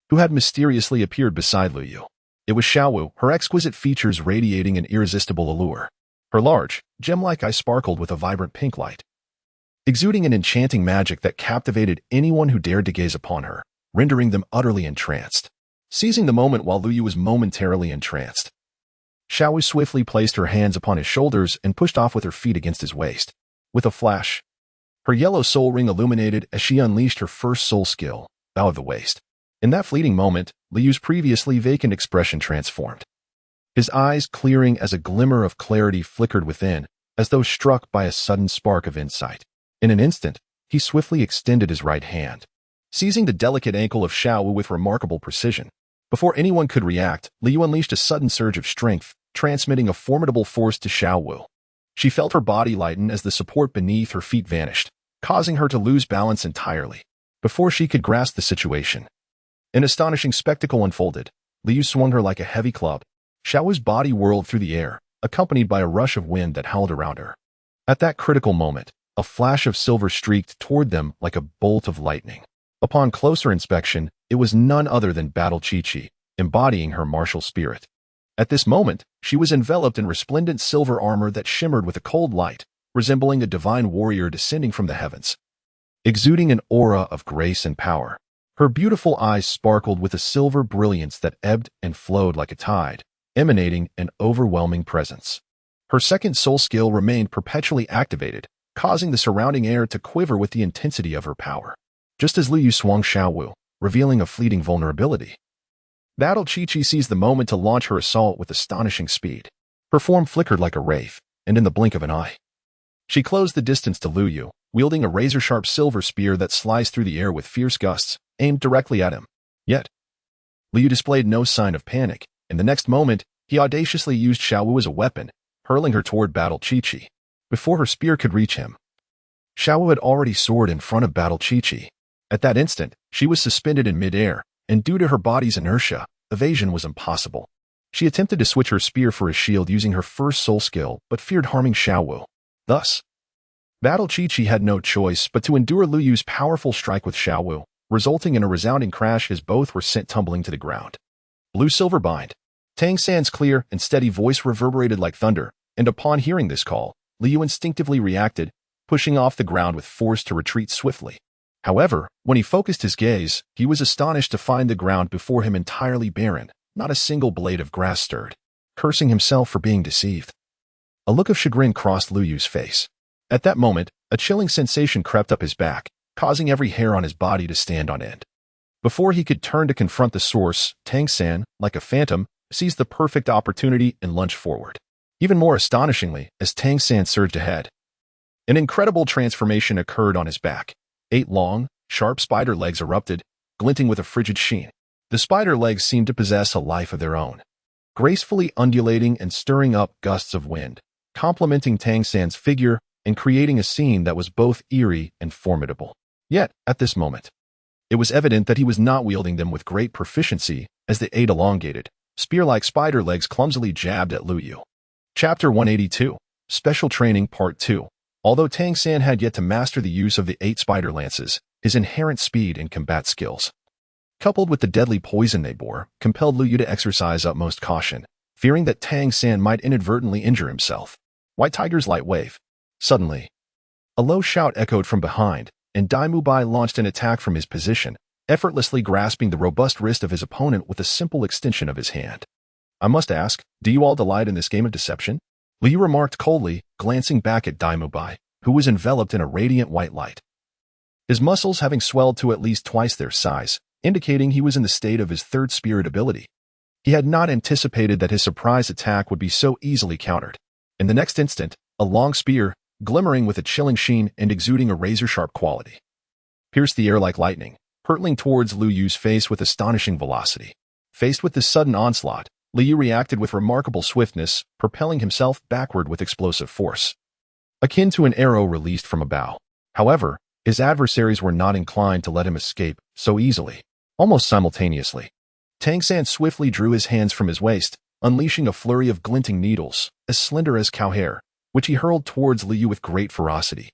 who had mysteriously appeared beside Lu Yu. It was Xiaowu, her exquisite features radiating an irresistible allure. Her large, gem-like eyes sparkled with a vibrant pink light, exuding an enchanting magic that captivated anyone who dared to gaze upon her, rendering them utterly entranced. Seizing the moment while Lu Yu was momentarily entranced, Xiaowu swiftly placed her hands upon his shoulders and pushed off with her feet against his waist. With a flash, her yellow soul ring illuminated as she unleashed her first soul skill, Bow of the Waste. In that fleeting moment, Lu Yu's previously vacant expression transformed, his eyes clearing as a glimmer of clarity flickered within, as though struck by a sudden spark of insight. In an instant, he swiftly extended his right hand, seizing the delicate ankle of Xiaowu with remarkable precision. Before anyone could react, Lu Yu unleashed a sudden surge of strength, transmitting a formidable force to Xiaowu. She felt her body lighten as the support beneath her feet vanished, causing her to lose balance entirely. Before she could grasp the situation, an astonishing spectacle unfolded. Lu Yu swung her like a heavy club. Xiaowu's body whirled through the air, accompanied by a rush of wind that howled around her. At that critical moment, a flash of silver streaked toward them like a bolt of lightning. Upon closer inspection, it was none other than Battle Qiqi, embodying her martial spirit. At this moment, she was enveloped in resplendent silver armor that shimmered with a cold light, resembling a divine warrior descending from the heavens, exuding an aura of grace and power. Her beautiful eyes sparkled with a silver brilliance that ebbed and flowed like a tide, emanating an overwhelming presence. Her second soul skill remained perpetually activated, causing the surrounding air to quiver with the intensity of her power. Just as Lu Yu swung Xiaowu, revealing a fleeting vulnerability, Battle Qiqi seized the moment to launch her assault with astonishing speed. Her form flickered like a wraith, and in the blink of an eye, she closed the distance to Lu Yu, wielding a razor-sharp silver spear that sliced through the air with fierce gusts, aimed directly at him. Yet, Lu Yu displayed no sign of panic. In the next moment, he audaciously used Xiaowu as a weapon, hurling her toward Battle Qiqi. Before her spear could reach him, Xiaowu had already soared in front of Battle Qiqi. At that instant, she was suspended in midair, and due to her body's inertia, evasion was impossible. She attempted to switch her spear for a shield using her first soul skill, but feared harming Xiaowu. Thus, Battle Qiqi had no choice but to endure Lu Yu's powerful strike with Xiaowu, resulting in a resounding crash as both were sent tumbling to the ground. Blue-silver bind. Tang San's clear and steady voice reverberated like thunder, and upon hearing this call, Lu Yu instinctively reacted, pushing off the ground with force to retreat swiftly. However, when he focused his gaze, he was astonished to find the ground before him entirely barren, not a single blade of grass stirred. Cursing himself for being deceived, a look of chagrin crossed Lu Yu's face. At that moment, a chilling sensation crept up his back, causing every hair on his body to stand on end. Before he could turn to confront the source, Tang San, like a phantom, seized the perfect opportunity and lunged forward. Even more astonishingly, as Tang San surged ahead, an incredible transformation occurred on his back. 8 long, sharp spider legs erupted, glinting with a frigid sheen. The spider legs seemed to possess a life of their own, gracefully undulating and stirring up gusts of wind, complementing Tang San's figure and creating a scene that was both eerie and formidable. Yet, at this moment, it was evident that he was not wielding them with great proficiency, as the 8 elongated, spear-like spider legs clumsily jabbed at Lu Yu. Chapter 182, Special Training Part 2. Although Tang San had yet to master the use of the 8 spider lances, his inherent speed and combat skills, coupled with the deadly poison they bore, compelled Lu Yu to exercise utmost caution, fearing that Tang San might inadvertently injure himself. White Tiger's Light Wave. Suddenly, a low shout echoed from behind, and Dai Mubai launched an attack from his position, effortlessly grasping the robust wrist of his opponent with a simple extension of his hand. I must ask, do you all delight in this game of deception? Liu remarked coldly, glancing back at Dai Mubai, who was enveloped in a radiant white light. His muscles having swelled to at least twice their size, indicating he was in the state of his third spirit ability. He had not anticipated that his surprise attack would be so easily countered. In the next instant, a long spear, glimmering with a chilling sheen and exuding a razor-sharp quality, pierced the air like lightning, hurtling towards Liu Yu's face with astonishing velocity. Faced with this sudden onslaught, Liu Yu reacted with remarkable swiftness, propelling himself backward with explosive force, akin to an arrow released from a bow. However, his adversaries were not inclined to let him escape so easily. Almost simultaneously, Tang San swiftly drew his hands from his waist, unleashing a flurry of glinting needles, as slender as cow hair, which he hurled towards Liu Yu with great ferocity.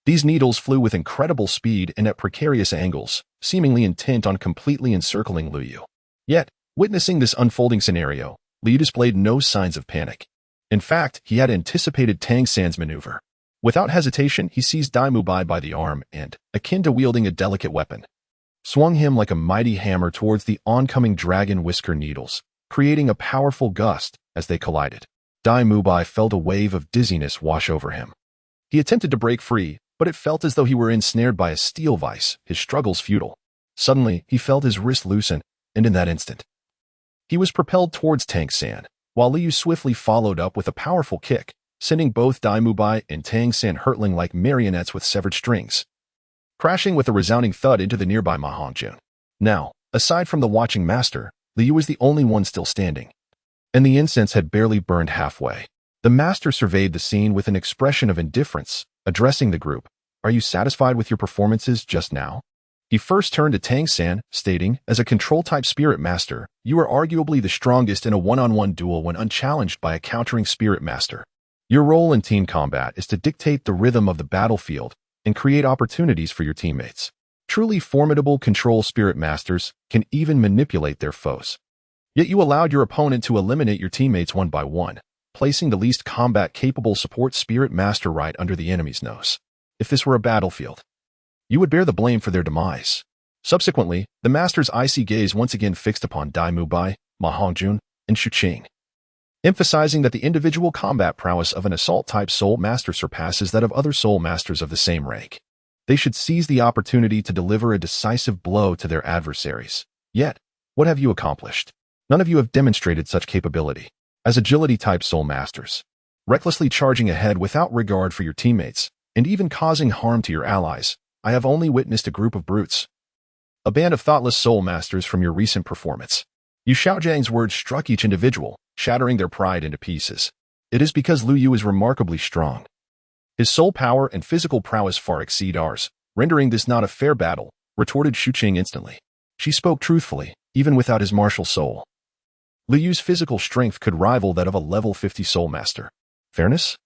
These needles flew with incredible speed and at precarious angles, seemingly intent on completely encircling Liu Yu. Yet, witnessing this unfolding scenario, Liu Yu displayed no signs of panic. In fact, he had anticipated Tang San's maneuver. Without hesitation, he seized Dai Mubai by the arm and, akin to wielding a delicate weapon, swung him like a mighty hammer towards the oncoming dragon whisker needles, creating a powerful gust as they collided. Dai Mubai felt a wave of dizziness wash over him. He attempted to break free, but it felt as though he were ensnared by a steel vice, his struggles futile. Suddenly, he felt his wrist loosen, and in that instant, he was propelled towards Tang San, while Liu Yu swiftly followed up with a powerful kick, sending both Dai Mubai and Tang San hurtling like marionettes with severed strings, crashing with a resounding thud into the nearby Ma Hongjun. Now, aside from the watching master, Liu Yu was the only one still standing, and the incense had barely burned halfway. The master surveyed the scene with an expression of indifference, addressing the group. Are you satisfied with your performances just now? He first turned to Tang San, stating, as a control-type spirit master, you are arguably the strongest in a one-on-one duel when unchallenged by a countering spirit master. Your role in team combat is to dictate the rhythm of the battlefield and create opportunities for your teammates. Truly formidable control spirit masters can even manipulate their foes. Yet you allowed your opponent to eliminate your teammates one by one, placing the least combat-capable support spirit master right under the enemy's nose. If this were a battlefield, you would bear the blame for their demise. Subsequently, the master's icy gaze once again fixed upon Dai Mubai, Ma Hongjun, and Shu Qing, emphasizing that the individual combat prowess of an assault-type soul master surpasses that of other soul masters of the same rank. They should seize the opportunity to deliver a decisive blow to their adversaries. Yet, what have you accomplished? None of you have demonstrated such capability. As agility-type soul masters, recklessly charging ahead without regard for your teammates, and even causing harm to your allies, I have only witnessed a group of brutes. A band of thoughtless soul masters from your recent performance. Yu Xiaojiang's words struck each individual, shattering their pride into pieces. It is because Liu Yu is remarkably strong. His soul power and physical prowess far exceed ours, rendering this not a fair battle, retorted Shu Qing instantly. She spoke truthfully, even without his martial soul. Liu Yu's physical strength could rival that of a level 50 soul master. Fairness?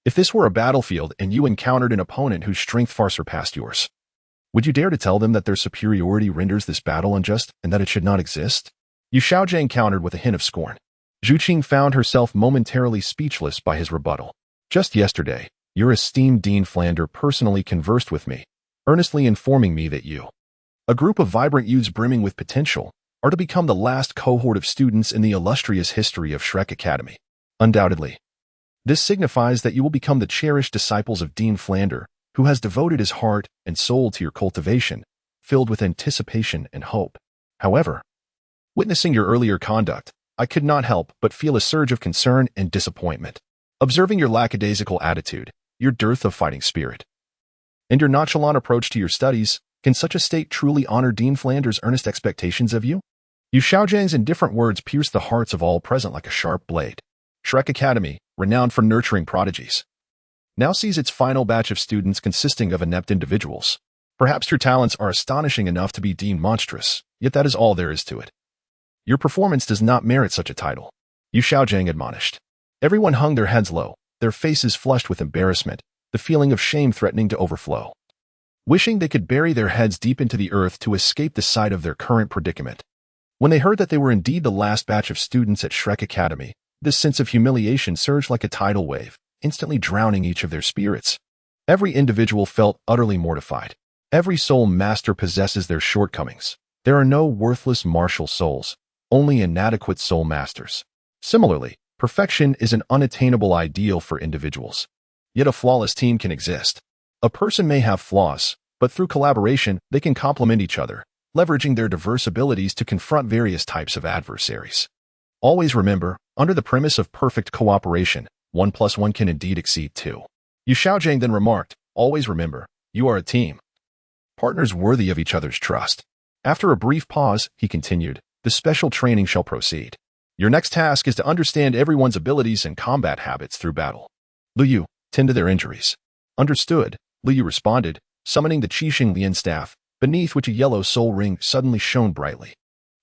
If this were a battlefield and you encountered an opponent whose strength far surpassed yours, would you dare to tell them that their superiority renders this battle unjust and that it should not exist? Yu Xiaojiang countered with a hint of scorn. Zhu Qing found herself momentarily speechless by his rebuttal. Just yesterday, your esteemed Dean Flander personally conversed with me, earnestly informing me that you, a group of vibrant youths brimming with potential, are to become the last cohort of students in the illustrious history of Shrek Academy. Undoubtedly, this signifies that you will become the cherished disciples of Dean Flander, who has devoted his heart and soul to your cultivation, filled with anticipation and hope. However, witnessing your earlier conduct, I could not help but feel a surge of concern and disappointment. Observing your lackadaisical attitude, your dearth of fighting spirit, and your nonchalant approach to your studies, can such a state truly honor Dean Flander's earnest expectations of you? Yu Xiaojiang's indifferent words pierced the hearts of all present like a sharp blade. Shrek Academy, renowned for nurturing prodigies, now sees its final batch of students consisting of inept individuals. Perhaps your talents are astonishing enough to be deemed monstrous, yet that is all there is to it. Your performance does not merit such a title, Yu Xiaojiang admonished. Everyone hung their heads low, their faces flushed with embarrassment, the feeling of shame threatening to overflow, wishing they could bury their heads deep into the earth to escape the sight of their current predicament. When they heard that they were indeed the last batch of students at Shrek Academy, this sense of humiliation surged like a tidal wave, instantly drowning each of their spirits. Every individual felt utterly mortified. Every soul master possesses their shortcomings. There are no worthless martial souls, only inadequate soul masters. Similarly, perfection is an unattainable ideal for individuals. Yet a flawless team can exist. A person may have flaws, but through collaboration, they can complement each other, leveraging their diverse abilities to confront various types of adversaries. Always remember, under the premise of perfect cooperation, 1 plus 1 can indeed exceed 2. Yu Xiaojing then remarked, always remember, you are a team. Partners worthy of each other's trust. After a brief pause, he continued, the special training shall proceed. Your next task is to understand everyone's abilities and combat habits through battle. Lu Yu, tend to their injuries. Understood, Lu Yu responded, summoning the Qixing Lian staff, beneath which a yellow soul ring suddenly shone brightly.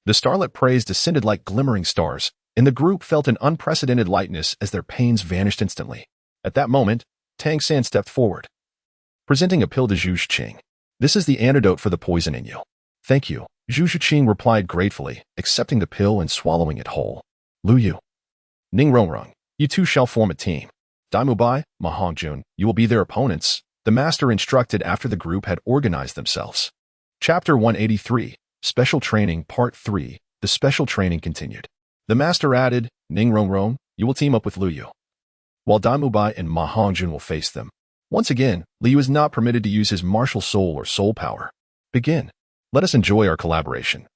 The starlit praise descended like glimmering stars, and the group felt an unprecedented lightness as their pains vanished instantly. At that moment, Tang San stepped forward, presenting a pill to Zhu Zhiqing. This is the antidote for the poison in you. Thank you, Zhu Zhiqing replied gratefully, accepting the pill and swallowing it whole. Lu Yu, Ning Rongrong, you two shall form a team. Daimu Bai, Ma Hongjun, you will be their opponents, the master instructed after the group had organized themselves. Chapter 183, Special Training Part 3, the special training continued. The master added, Ning Rongrong, you will team up with Lu Yu, while Daimu Bai and Ma Hongjun will face them. Once again, Lu Yu is not permitted to use his martial soul or soul power. Begin. Let us enjoy our collaboration.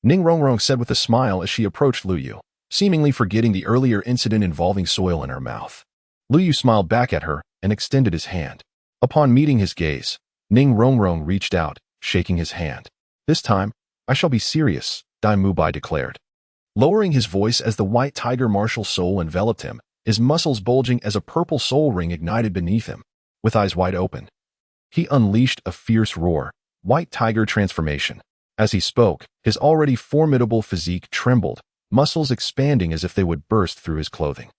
Ning Rongrong said with a smile as she approached Lu Yu, seemingly forgetting the earlier incident involving soil in her mouth. Lu Yu smiled back at her and extended his hand. Upon meeting his gaze, Ning Rongrong reached out, shaking his hand. This time, I shall be serious, Daimu Bai declared. Lowering his voice as the white tiger martial soul enveloped him, his muscles bulging as a purple soul ring ignited beneath him. With eyes wide open, he unleashed a fierce roar, white tiger transformation. As he spoke, his already formidable physique trembled, muscles expanding as if they would burst through his clothing.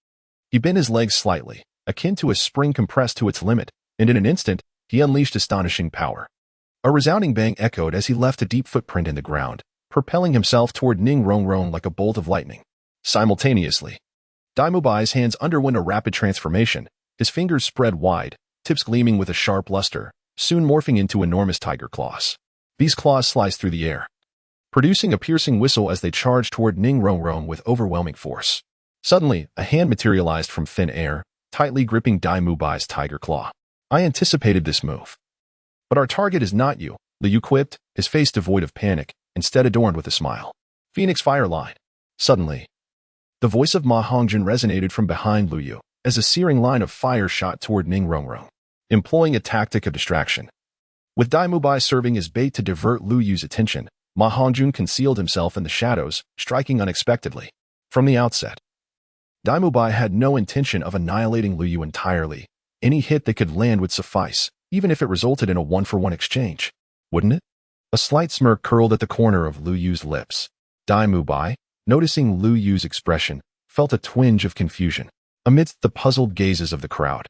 He bent his legs slightly, akin to a spring compressed to its limit, and in an instant, he unleashed astonishing power. A resounding bang echoed as he left a deep footprint in the ground, propelling himself toward Ning Rongrong like a bolt of lightning. Simultaneously, Daimu Bai's hands underwent a rapid transformation, his fingers spread wide, tips gleaming with a sharp luster, soon morphing into enormous tiger claws. These claws sliced through the air, producing a piercing whistle as they charged toward Ning Rongrong with overwhelming force. Suddenly, a hand materialized from thin air, tightly gripping Daimu Bai's tiger claw. I anticipated this move. But our target is not you, Lu Yu quipped, his face devoid of panic, instead adorned with a smile. Phoenix Fire Line. Suddenly, the voice of Ma Hongjun resonated from behind Lu Yu, as a searing line of fire shot toward Ning Rongrong, employing a tactic of distraction. With Daimu Bai serving as bait to divert Lu Yu's attention, Ma Hongjun concealed himself in the shadows, striking unexpectedly. From the outset, Daimu Bai had no intention of annihilating Lu Yu entirely. Any hit that could land would suffice, even if it resulted in a one-for-one exchange. Wouldn't it? A slight smirk curled at the corner of Lu Yu's lips. Daimu Bai, noticing Lu Yu's expression, felt a twinge of confusion. Amidst the puzzled gazes of the crowd,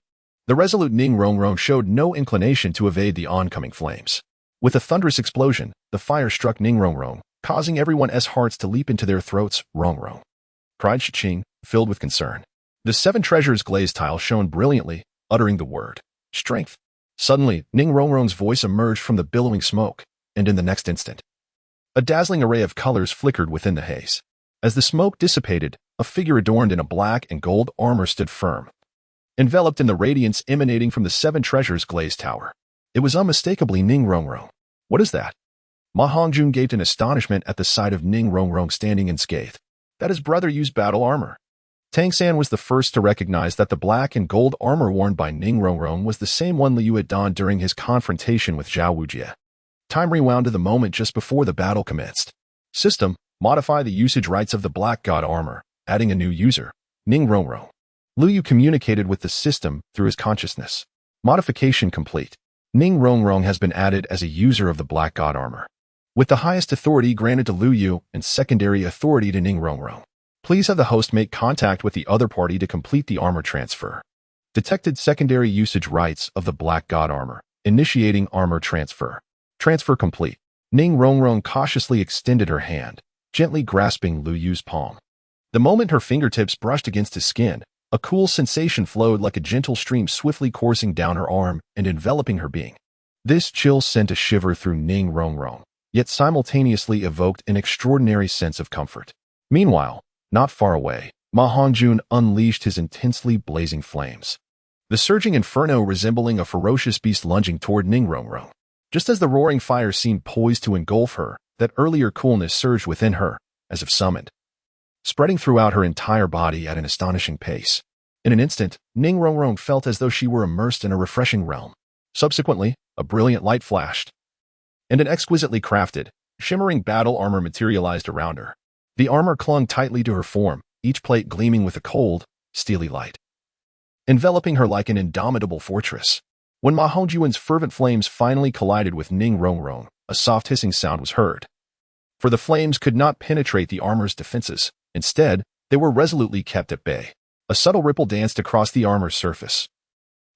the resolute Ning Rongrong showed no inclination to evade the oncoming flames. With a thunderous explosion, the fire struck Ning Rongrong, causing everyone's hearts to leap into their throats. Rongrong, cried Zhiqing, filled with concern. The 7 treasures glaze tile shone brilliantly, uttering the word, strength. Suddenly, Ning Rongrong's voice emerged from the billowing smoke, and in the next instant, a dazzling array of colors flickered within the haze. As the smoke dissipated, a figure adorned in a black and gold armor stood firm, enveloped in the radiance emanating from the 7 treasures glazed tower. It was unmistakably Ning Rongrong. What is that? Ma Hongjun gaped in astonishment at the sight of Ning Rongrong standing unscathed. That his brother used battle armor. Tang San was the first to recognize that the black and gold armor worn by Ning Rongrong was the same one Lu Yu had donned during his confrontation with Zhao Wujie. Time rewound to the moment just before the battle commenced. System, modify the usage rights of the Black God armor, adding a new user, Ning Rongrong. Lu Yu communicated with the system through his consciousness. Modification complete. Ning Rongrong has been added as a user of the Black God armor, with the highest authority granted to Lu Yu and secondary authority to Ning Rongrong. Please have the host make contact with the other party to complete the armor transfer. Detected secondary usage rights of the Black God armor. Initiating armor transfer. Transfer complete. Ning Rongrong cautiously extended her hand, gently grasping Lu Yu's palm. The moment her fingertips brushed against his skin, A cool sensation flowed like a gentle stream swiftly coursing down her arm and enveloping her being. This chill sent a shiver through Ning Rongrong, yet simultaneously evoked an extraordinary sense of comfort. Meanwhile, not far away, Ma Hongjun unleashed his intensely blazing flames. The surging inferno resembling a ferocious beast lunging toward Ning Rongrong. Just as the roaring fire seemed poised to engulf her, that earlier coolness surged within her, as if summoned, spreading throughout her entire body at an astonishing pace. In an instant, Ning Rongrong felt as though she were immersed in a refreshing realm. Subsequently, a brilliant light flashed, and an exquisitely crafted, shimmering battle armor materialized around her. The armor clung tightly to her form, each plate gleaming with a cold, steely light, enveloping her like an indomitable fortress. When Ma Hongjun's fervent flames finally collided with Ning Rongrong, a soft hissing sound was heard. For the flames could not penetrate the armor's defenses. Instead, they were resolutely kept at bay. A subtle ripple danced across the armor's surface,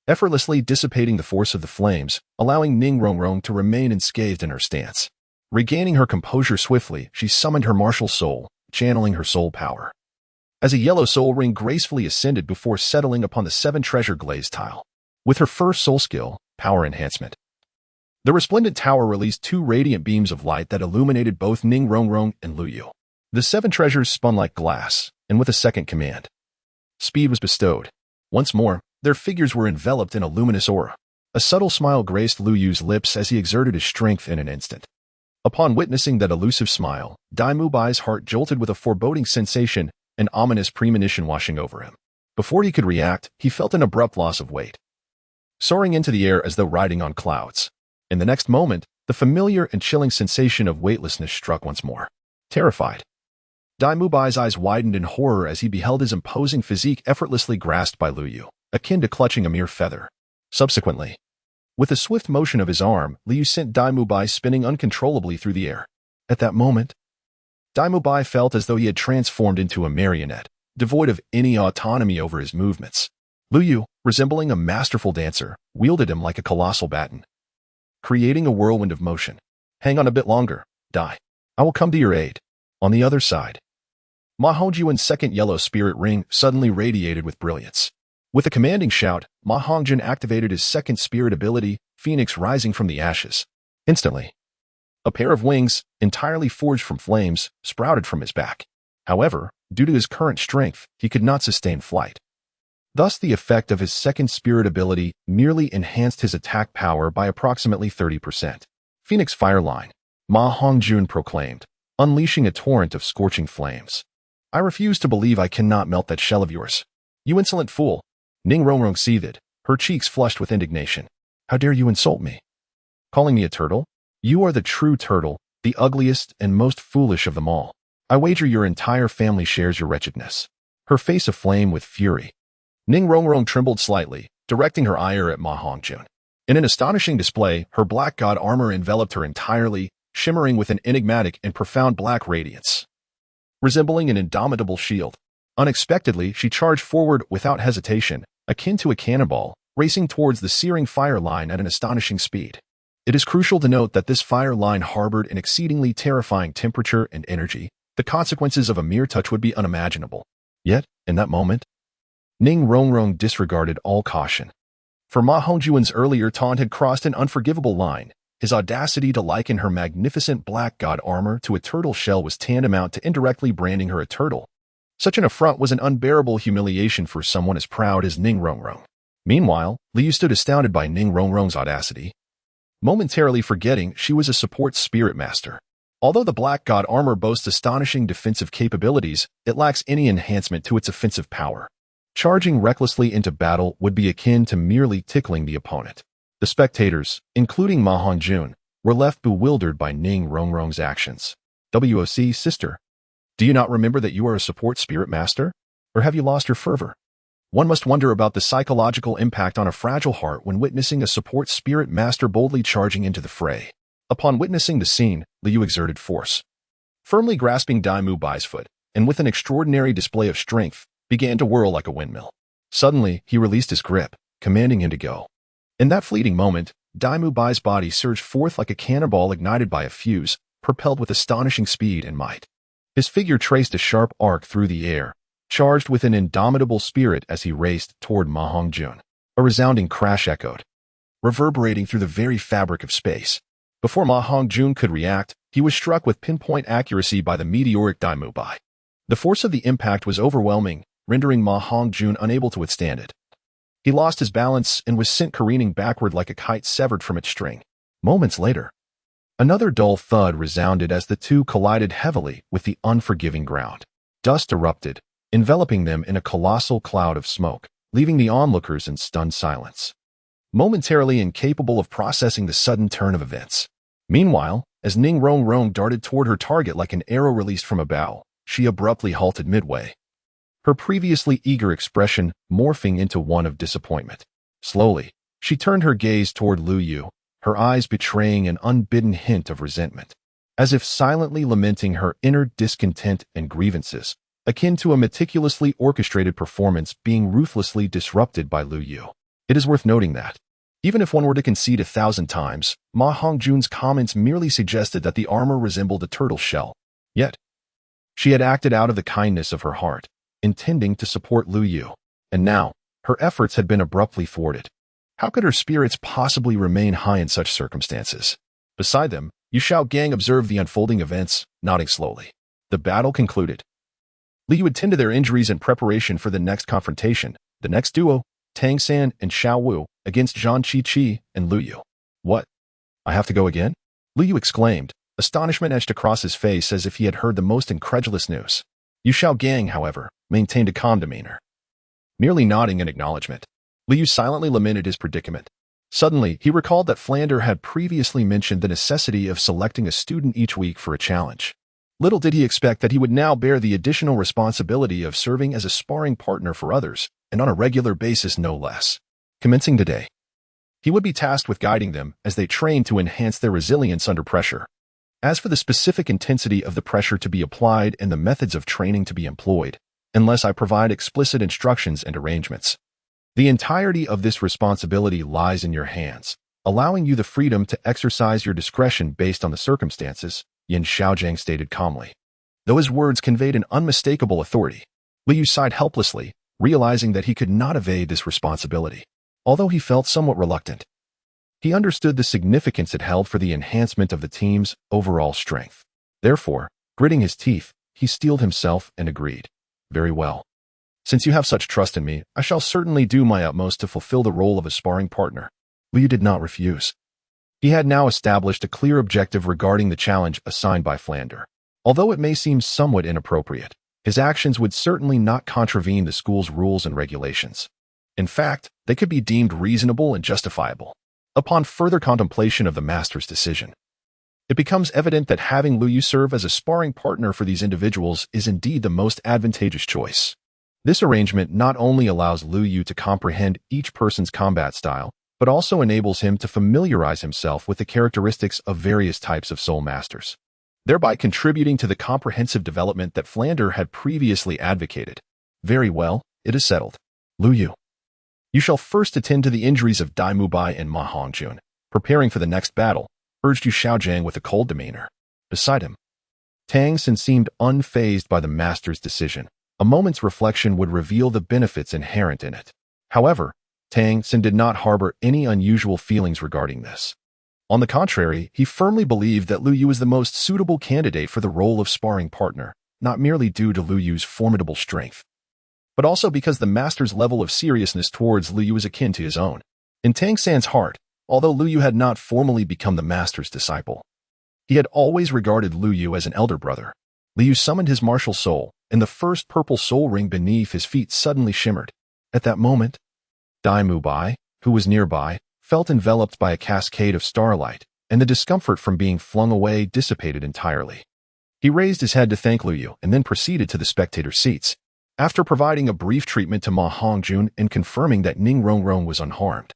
effortlessly dissipating the force of the flames, allowing Ning Rongrong to remain unscathed in her stance. Regaining her composure swiftly, she summoned her martial soul, channeling her soul power. As a yellow soul ring gracefully ascended before settling upon the 7 treasure glazed tile. With her first soul skill, Power Enhancement, the resplendent tower released 2 radiant beams of light that illuminated both Ning Rongrong and Lu Yu. The 7 treasures spun like glass, and with a second command, speed was bestowed. Once more, their figures were enveloped in a luminous aura. A subtle smile graced Lu Yu's lips as he exerted his strength in an instant. Upon witnessing that elusive smile, Dai Mubai's heart jolted with a foreboding sensation, an ominous premonition washing over him. Before he could react, he felt an abrupt loss of weight, soaring into the air as though riding on clouds. In the next moment, the familiar and chilling sensation of weightlessness struck once more. Terrified, Dai Mubai's eyes widened in horror as he beheld his imposing physique effortlessly grasped by Lu Yu, akin to clutching a mere feather. Subsequently, with a swift motion of his arm, Lu Yu sent Dai Mubai spinning uncontrollably through the air. At that moment, Dai Mubai felt as though he had transformed into a marionette, devoid of any autonomy over his movements. Lu Yu, resembling a masterful dancer, wielded him like a colossal baton, creating a whirlwind of motion. Hang on a bit longer, Dai. I will come to your aid. On the other side, Ma Hongjun's second yellow spirit ring suddenly radiated with brilliance. With a commanding shout, Ma Hongjun activated his second spirit ability, Phoenix Rising from the Ashes. Instantly, a pair of wings, entirely forged from flames, sprouted from his back. However, due to his current strength, he could not sustain flight. Thus, the effect of his second spirit ability merely enhanced his attack power by approximately 30%. Phoenix Fire Line, Ma Hongjun proclaimed, unleashing a torrent of scorching flames. I refuse to believe I cannot melt that shell of yours. You insolent fool. Ning Rongrong seethed, her cheeks flushed with indignation. How dare you insult me? Calling me a turtle? You are the true turtle, the ugliest and most foolish of them all. I wager your entire family shares your wretchedness. Her face aflame with fury, Ning Rongrong trembled slightly, directing her ire at Ma Hongjun. In an astonishing display, her black god armor enveloped her entirely, shimmering with an enigmatic and profound black radiance, resembling an indomitable shield. Unexpectedly, she charged forward without hesitation, akin to a cannonball, racing towards the searing fire line at an astonishing speed. It is crucial to note that this fire line harbored an exceedingly terrifying temperature and energy. The consequences of a mere touch would be unimaginable. Yet, in that moment, Ning Rongrong disregarded all caution. For Ma Hongjun's earlier taunt had crossed an unforgivable line. His audacity to liken her magnificent black god armor to a turtle shell was tantamount to indirectly branding her a turtle. Such an affront was an unbearable humiliation for someone as proud as Ning Rongrong. Meanwhile, Lu Yu stood astounded by Ning Rongrong's audacity, momentarily forgetting she was a support spirit master. Although the black god armor boasts astonishing defensive capabilities, it lacks any enhancement to its offensive power. Charging recklessly into battle would be akin to merely tickling the opponent. The spectators, including Ma Hongjun, were left bewildered by Ning Rongrong's actions. WOC, sister, do you not remember that you are a support spirit master? Or have you lost your fervor? One must wonder about the psychological impact on a fragile heart when witnessing a support spirit master boldly charging into the fray. Upon witnessing the scene, Lu Yu exerted force, firmly grasping Dai Mubai's foot, and with an extraordinary display of strength, began to whirl like a windmill. Suddenly, he released his grip, commanding him to go. In that fleeting moment, Dai Mubai's body surged forth like a cannonball ignited by a fuse, propelled with astonishing speed and might. His figure traced a sharp arc through the air, charged with an indomitable spirit as he raced toward Ma Hongjun. A resounding crash echoed, reverberating through the very fabric of space. Before Ma Hongjun could react, he was struck with pinpoint accuracy by the meteoric Daimubai. The force of the impact was overwhelming, rendering Ma Hongjun unable to withstand it. He lost his balance and was sent careening backward like a kite severed from its string. Moments later, another dull thud resounded as the two collided heavily with the unforgiving ground. Dust erupted, enveloping them in a colossal cloud of smoke, leaving the onlookers in stunned silence, momentarily incapable of processing the sudden turn of events. Meanwhile, as Ning Rongrong darted toward her target like an arrow released from a bow, she abruptly halted midway, her previously eager expression morphing into one of disappointment. Slowly, she turned her gaze toward Lu Yu, her eyes betraying an unbidden hint of resentment, as if silently lamenting her inner discontent and grievances, akin to a meticulously orchestrated performance being ruthlessly disrupted by Lu Yu. It is worth noting that, even if one were to concede 1,000 times, Ma Hongjun's comments merely suggested that the armor resembled a turtle shell. Yet, she had acted out of the kindness of her heart, intending to support Lu Yu, and now, her efforts had been abruptly thwarted. How could her spirits possibly remain high in such circumstances? Beside them, Yushao Gang observed the unfolding events, nodding slowly. The battle concluded. Li Yu attended to their injuries in preparation for the next confrontation, the next duo, Tang San and Xiao Wu, against Zhang Qiqi and Lu Yu. What? I have to go again? Lu Yu exclaimed, astonishment etched across his face as if he had heard the most incredulous news. Yushao Gang, however, maintained a calm demeanor, merely nodding in acknowledgement. Lu Yu silently lamented his predicament. Suddenly, he recalled that Flander had previously mentioned the necessity of selecting a student each week for a challenge. Little did he expect that he would now bear the additional responsibility of serving as a sparring partner for others, and on a regular basis no less. Commencing today, he would be tasked with guiding them as they train to enhance their resilience under pressure. As for the specific intensity of the pressure to be applied and the methods of training to be employed, unless I provide explicit instructions and arrangements, the entirety of this responsibility lies in your hands, allowing you the freedom to exercise your discretion based on the circumstances, Yin Xiaojiang stated calmly. Though his words conveyed an unmistakable authority, Li Yu sighed helplessly, realizing that he could not evade this responsibility. Although he felt somewhat reluctant, he understood the significance it held for the enhancement of the team's overall strength. Therefore, gritting his teeth, he steeled himself and agreed. Very well. Since you have such trust in me, I shall certainly do my utmost to fulfill the role of a sparring partner. Li Yu did not refuse. He had now established a clear objective regarding the challenge assigned by Flander. Although it may seem somewhat inappropriate, his actions would certainly not contravene the school's rules and regulations. In fact, they could be deemed reasonable and justifiable. Upon further contemplation of the master's decision, it becomes evident that having Lu Yu serve as a sparring partner for these individuals is indeed the most advantageous choice. This arrangement not only allows Lu Yu to comprehend each person's combat style, but also enables him to familiarize himself with the characteristics of various types of soul masters, thereby contributing to the comprehensive development that Flander had previously advocated. Very well, it is settled. Lu Yu, you shall first attend to the injuries of Dai Mubai and Ma Hongjun, preparing for the next battle, urged Yu Xiaojiang with a cold demeanor. Beside him, Tang San seemed unfazed by the master's decision. A moment's reflection would reveal the benefits inherent in it. However, Tang San did not harbor any unusual feelings regarding this. On the contrary, he firmly believed that Lu Yu was the most suitable candidate for the role of sparring partner, not merely due to Lu Yu's formidable strength, but also because the master's level of seriousness towards Lu Yu is akin to his own. In Tang San's heart, although Lu Yu had not formally become the master's disciple, he had always regarded Lu Yu as an elder brother. Lu Yu summoned his martial soul, and the first purple soul ring beneath his feet suddenly shimmered. At that moment, Dai Mubai, who was nearby, felt enveloped by a cascade of starlight, and the discomfort from being flung away dissipated entirely. He raised his head to thank Lu Yu and then proceeded to the spectator seats. After providing a brief treatment to Ma Hongjun and confirming that Ning Rongrong was unharmed,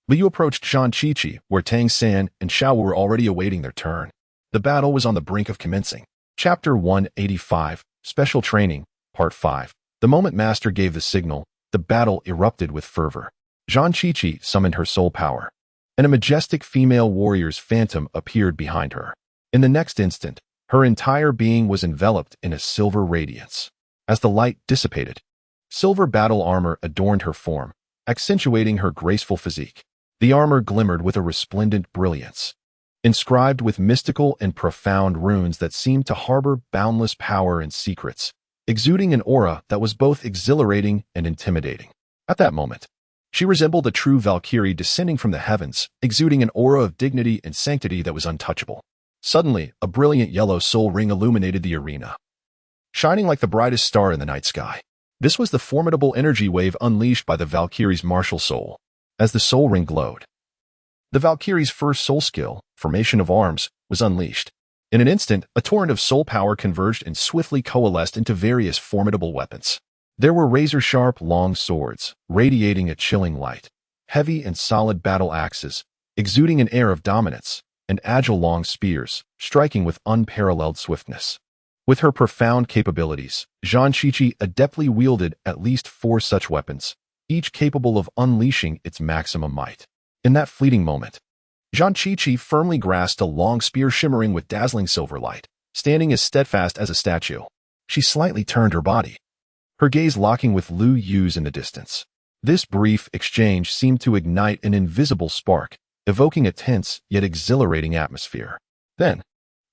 Lu Yu approached Zhang Qiqi, where Tang San and Xiao Wu were already awaiting their turn. The battle was on the brink of commencing. Chapter 185, Special Training, Part 5. The moment Master gave the signal, the battle erupted with fervor. Zhang Qiqi summoned her soul power, and a majestic female warrior's phantom appeared behind her. In the next instant, her entire being was enveloped in a silver radiance. As the light dissipated, silver battle armor adorned her form, accentuating her graceful physique. The armor glimmered with a resplendent brilliance, inscribed with mystical and profound runes that seemed to harbor boundless power and secrets, exuding an aura that was both exhilarating and intimidating. At that moment, she resembled a true Valkyrie descending from the heavens, exuding an aura of dignity and sanctity that was untouchable. Suddenly, a brilliant yellow soul ring illuminated the arena, shining like the brightest star in the night sky. This was the formidable energy wave unleashed by the Valkyrie's martial soul. As the soul ring glowed, the Valkyrie's first soul skill, Formation of Arms, was unleashed. In an instant, a torrent of soul power converged and swiftly coalesced into various formidable weapons. There were razor-sharp, long swords, radiating a chilling light, heavy and solid battle axes, exuding an air of dominance, and agile long spears, striking with unparalleled swiftness. With her profound capabilities, Zhang Qiqi adeptly wielded at least 4 such weapons, each capable of unleashing its maximum might. In that fleeting moment, Zhang Qiqi firmly grasped a long spear shimmering with dazzling silver light, standing as steadfast as a statue. She slightly turned her body, her gaze locking with Lu Yu's in the distance. This brief exchange seemed to ignite an invisible spark, evoking a tense yet exhilarating atmosphere. Then,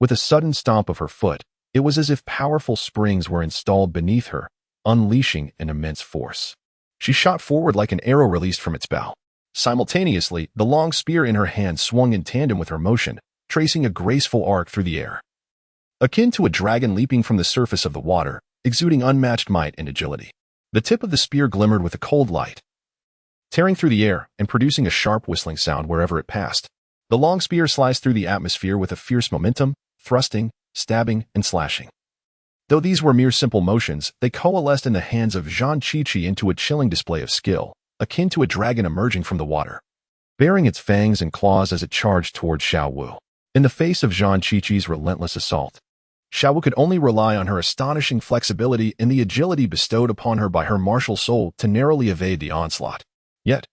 with a sudden stomp of her foot, it was as if powerful springs were installed beneath her, unleashing an immense force. She shot forward like an arrow released from its bow. Simultaneously, the long spear in her hand swung in tandem with her motion, tracing a graceful arc through the air. Akin to a dragon leaping from the surface of the water, exuding unmatched might and agility. The tip of the spear glimmered with a cold light, tearing through the air and producing a sharp whistling sound wherever it passed. The long spear sliced through the atmosphere with a fierce momentum, thrusting, stabbing, and slashing. Though these were mere simple motions, they coalesced in the hands of Zhang Qiqi into a chilling display of skill, akin to a dragon emerging from the water, baring its fangs and claws as it charged toward Xiao Wu. In the face of Zhang Qiqi's relentless assault, Xiao Wu could only rely on her astonishing flexibility and the agility bestowed upon her by her martial soul to narrowly evade the onslaught. Yet,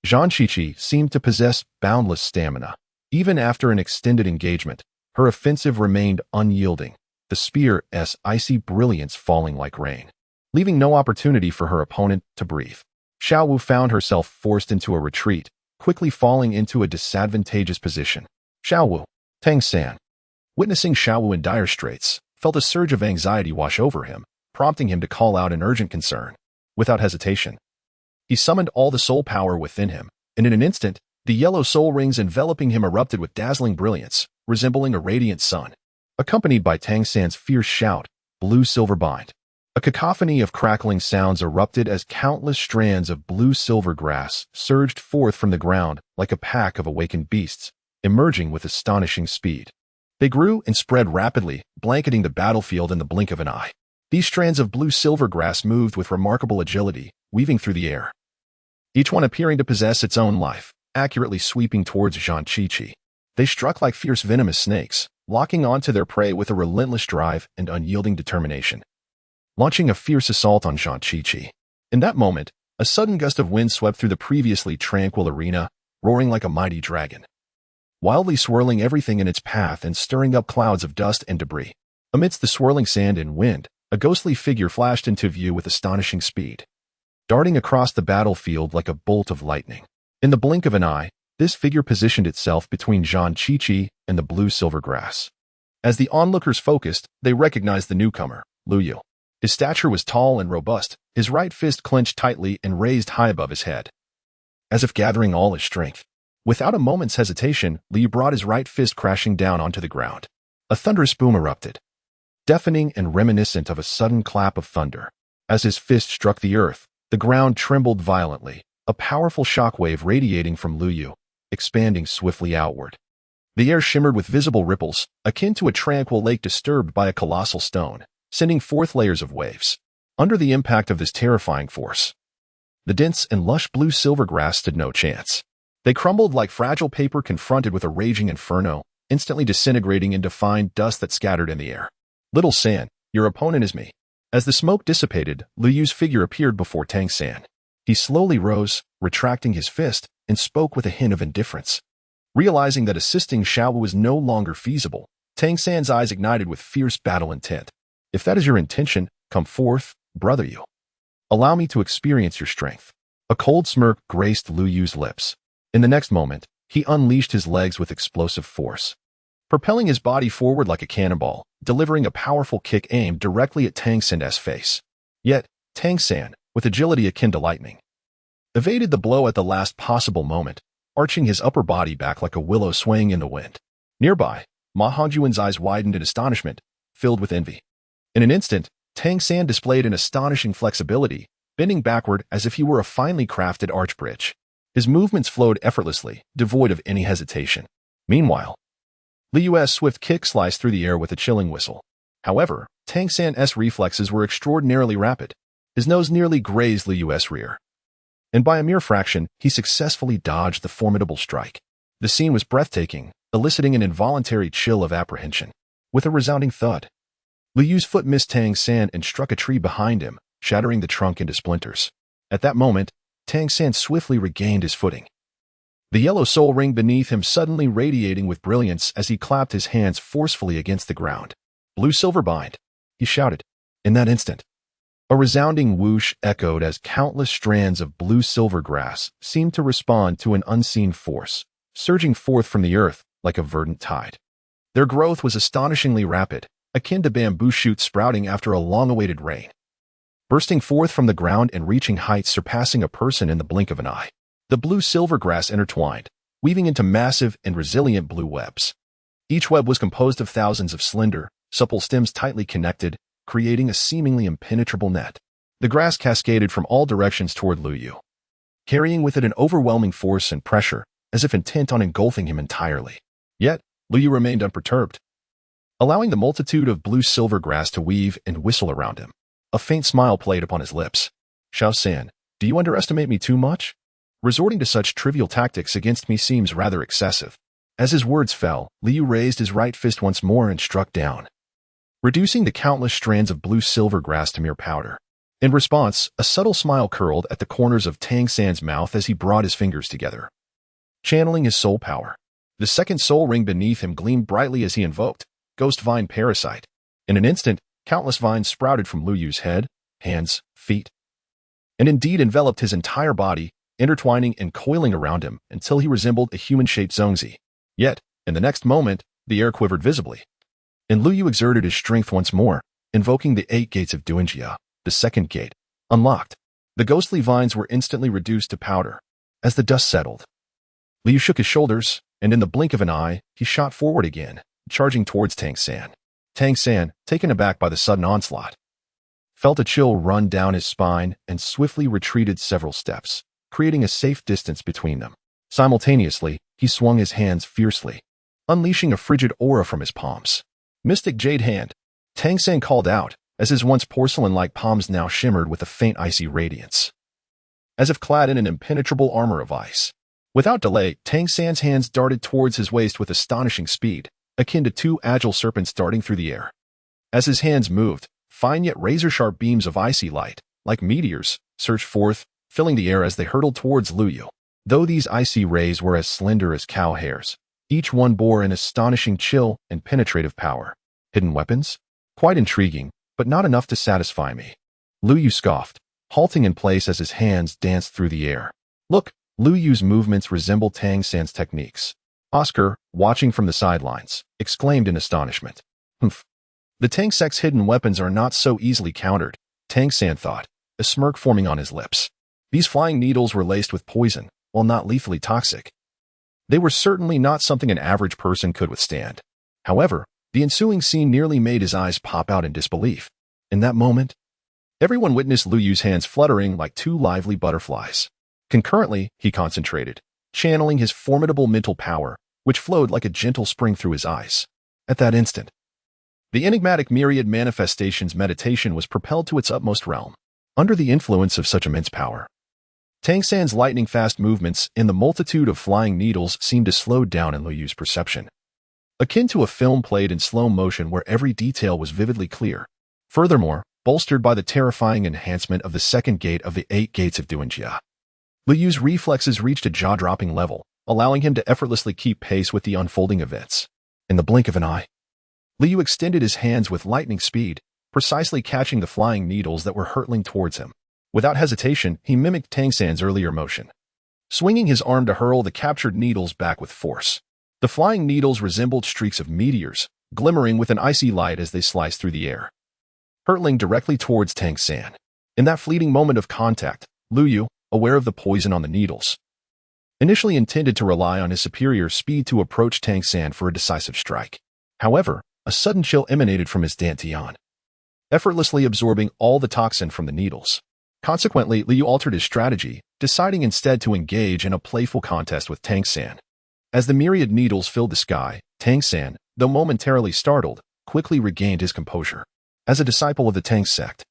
Zhang Qiqi seemed to possess boundless stamina. Even after an extended engagement, her offensive remained unyielding, the spear's icy brilliance falling like rain, leaving no opportunity for her opponent to breathe. Xiao Wu found herself forced into a retreat, quickly falling into a disadvantageous position. Xiao Wu, Tang San, witnessing Xiao Wu in dire straits, felt a surge of anxiety wash over him, prompting him to call out an urgent concern. Without hesitation, he summoned all the soul power within him, and in an instant, the yellow soul rings enveloping him erupted with dazzling brilliance, resembling a radiant sun. Accompanied by Tang San's fierce shout, blue-silver bind. A cacophony of crackling sounds erupted as countless strands of blue-silver grass surged forth from the ground like a pack of awakened beasts, emerging with astonishing speed. They grew and spread rapidly, blanketing the battlefield in the blink of an eye. These strands of blue-silver grass moved with remarkable agility, weaving through the air, each one appearing to possess its own life, accurately sweeping towards Zhang Qiqi. They struck like fierce venomous snakes, locking onto their prey with a relentless drive and unyielding determination, launching a fierce assault on Zhang Qiqi. In that moment, a sudden gust of wind swept through the previously tranquil arena, roaring like a mighty dragon, wildly swirling everything in its path and stirring up clouds of dust and debris. Amidst the swirling sand and wind, a ghostly figure flashed into view with astonishing speed, darting across the battlefield like a bolt of lightning. In the blink of an eye, this figure positioned itself between Zhang Qiqi and the blue-silver grass. As the onlookers focused, they recognized the newcomer, Lu Yu. His stature was tall and robust, his right fist clenched tightly and raised high above his head, as if gathering all his strength. Without a moment's hesitation, Liu brought his right fist crashing down onto the ground. A thunderous boom erupted, deafening and reminiscent of a sudden clap of thunder. As his fist struck the earth, the ground trembled violently, a powerful shockwave radiating from Lu Yu, expanding swiftly outward. The air shimmered with visible ripples, akin to a tranquil lake disturbed by a colossal stone, sending forth layers of waves. Under the impact of this terrifying force, the dense and lush blue-silver grass stood no chance. They crumbled like fragile paper confronted with a raging inferno, instantly disintegrating into fine dust that scattered in the air. Little San, your opponent is me. As the smoke dissipated, Lu Yu's figure appeared before Tang San. He slowly rose, retracting his fist, and spoke with a hint of indifference. Realizing that assisting Xiao Wu was no longer feasible, Tang San's eyes ignited with fierce battle intent. If that is your intention, Come forth, brother Yu. Allow me to experience your strength. A cold smirk graced Lu Yu's lips. In the next moment, he unleashed his legs with explosive force, propelling his body forward like a cannonball, delivering a powerful kick aimed directly at Tang San's face. Yet, Tang San, with agility akin to lightning, evaded the blow at the last possible moment, arching his upper body back like a willow swaying in the wind. Nearby, Ma Hongjuan's eyes widened in astonishment, filled with envy. In an instant, Tang San displayed an astonishing flexibility, bending backward as if he were a finely crafted arch bridge. His movements flowed effortlessly, devoid of any hesitation. Meanwhile, Li Yu's swift kick sliced through the air with a chilling whistle. However, Tang San's reflexes were extraordinarily rapid. His nose nearly grazed Li Yu's rear, and by a mere fraction, he successfully dodged the formidable strike. The scene was breathtaking, eliciting an involuntary chill of apprehension. With a resounding thud, Li Yu's foot missed Tang San and struck a tree behind him, shattering the trunk into splinters. At that moment, Tang San swiftly regained his footing, the yellow soul ring beneath him suddenly radiating with brilliance as he clapped his hands forcefully against the ground. Blue silver bind, he shouted. In that instant, a resounding whoosh echoed as countless strands of blue silver grass seemed to respond to an unseen force, surging forth from the earth like a verdant tide. Their growth was astonishingly rapid, akin to bamboo shoots sprouting after a long-awaited rain, bursting forth from the ground and reaching heights surpassing a person in the blink of an eye. The blue-silver grass intertwined, weaving into massive and resilient blue webs. Each web was composed of thousands of slender, supple stems tightly connected, creating a seemingly impenetrable net. The grass cascaded from all directions toward Lu Yu, carrying with it an overwhelming force and pressure, as if intent on engulfing him entirely. Yet, Lu Yu remained unperturbed, allowing the multitude of blue-silver grass to weave and whistle around him. A faint smile played upon his lips. Xiao San, do you underestimate me too much? Resorting to such trivial tactics against me seems rather excessive. As his words fell, Li Yu raised his right fist once more and struck down, reducing the countless strands of blue-silver grass to mere powder. In response, a subtle smile curled at the corners of Tang San's mouth as he brought his fingers together, channeling his soul power. The second soul ring beneath him gleamed brightly as he invoked Ghost Vine Parasite. In an instant, countless vines sprouted from Lu Yu's head, hands, feet, and indeed enveloped his entire body, intertwining and coiling around him until he resembled a human-shaped Zongzi. Yet, in the next moment, the air quivered visibly, and Lu Yu exerted his strength once more, invoking the 8 gates of Duanjia. The second gate, unlocked. The ghostly vines were instantly reduced to powder. As the dust settled, Lu Yu shook his shoulders, and in the blink of an eye, he shot forward again, charging towards Tang San. Tang San, taken aback by the sudden onslaught, felt a chill run down his spine and swiftly retreated several steps, creating a safe distance between them. Simultaneously, he swung his hands fiercely, unleashing a frigid aura from his palms. Mystic Jade Hand, Tang San called out, as his once porcelain-like palms now shimmered with a faint icy radiance, as if clad in an impenetrable armor of ice. Without delay, Tang San's hands darted towards his waist with astonishing speed, akin to 2 agile serpents darting through the air. As his hands moved, fine yet razor-sharp beams of icy light, like meteors, surged forth, filling the air as they hurtled towards Lu Yu. Though these icy rays were as slender as cow hairs, each one bore an astonishing chill and penetrative power. Hidden weapons? Quite intriguing, but not enough to satisfy me. Lu Yu scoffed, halting in place as his hands danced through the air. Look, Lu Yu's movements resemble Tang San's techniques. Oscar, watching from the sidelines, exclaimed in astonishment. Humph. The Tang sect's hidden weapons are not so easily countered, Tang San thought, a smirk forming on his lips. These flying needles were laced with poison, while not lethally toxic. They were certainly not something an average person could withstand. However, the ensuing scene nearly made his eyes pop out in disbelief. In that moment, everyone witnessed Lu Yu's hands fluttering like 2 lively butterflies. Concurrently, he concentrated, channeling his formidable mental power, which flowed like a gentle spring through his eyes. At that instant, the enigmatic myriad manifestations meditation was propelled to its utmost realm. Under the influence of such immense power, Tang San's lightning-fast movements and the multitude of flying needles seemed to slow down in Lu Yu's perception, akin to a film played in slow motion where every detail was vividly clear. Furthermore, bolstered by the terrifying enhancement of the second gate of the 8 gates of Duanjia, Lu Yu's reflexes reached a jaw-dropping level, allowing him to effortlessly keep pace with the unfolding events. In the blink of an eye, Lu Yu extended his hands with lightning speed, precisely catching the flying needles that were hurtling towards him. Without hesitation, he mimicked Tang San's earlier motion, swinging his arm to hurl the captured needles back with force. The flying needles resembled streaks of meteors, glimmering with an icy light as they sliced through the air, hurtling directly towards Tang San. In that fleeting moment of contact, Lu Yu, aware of the poison on the needles, initially intended to rely on his superior speed to approach Tang San for a decisive strike. However, a sudden chill emanated from his dantian, effortlessly absorbing all the toxin from the needles. Consequently, Liu altered his strategy, deciding instead to engage in a playful contest with Tang San. As the myriad needles filled the sky, Tang San, though momentarily startled, quickly regained his composure. As a disciple of the Tang sect,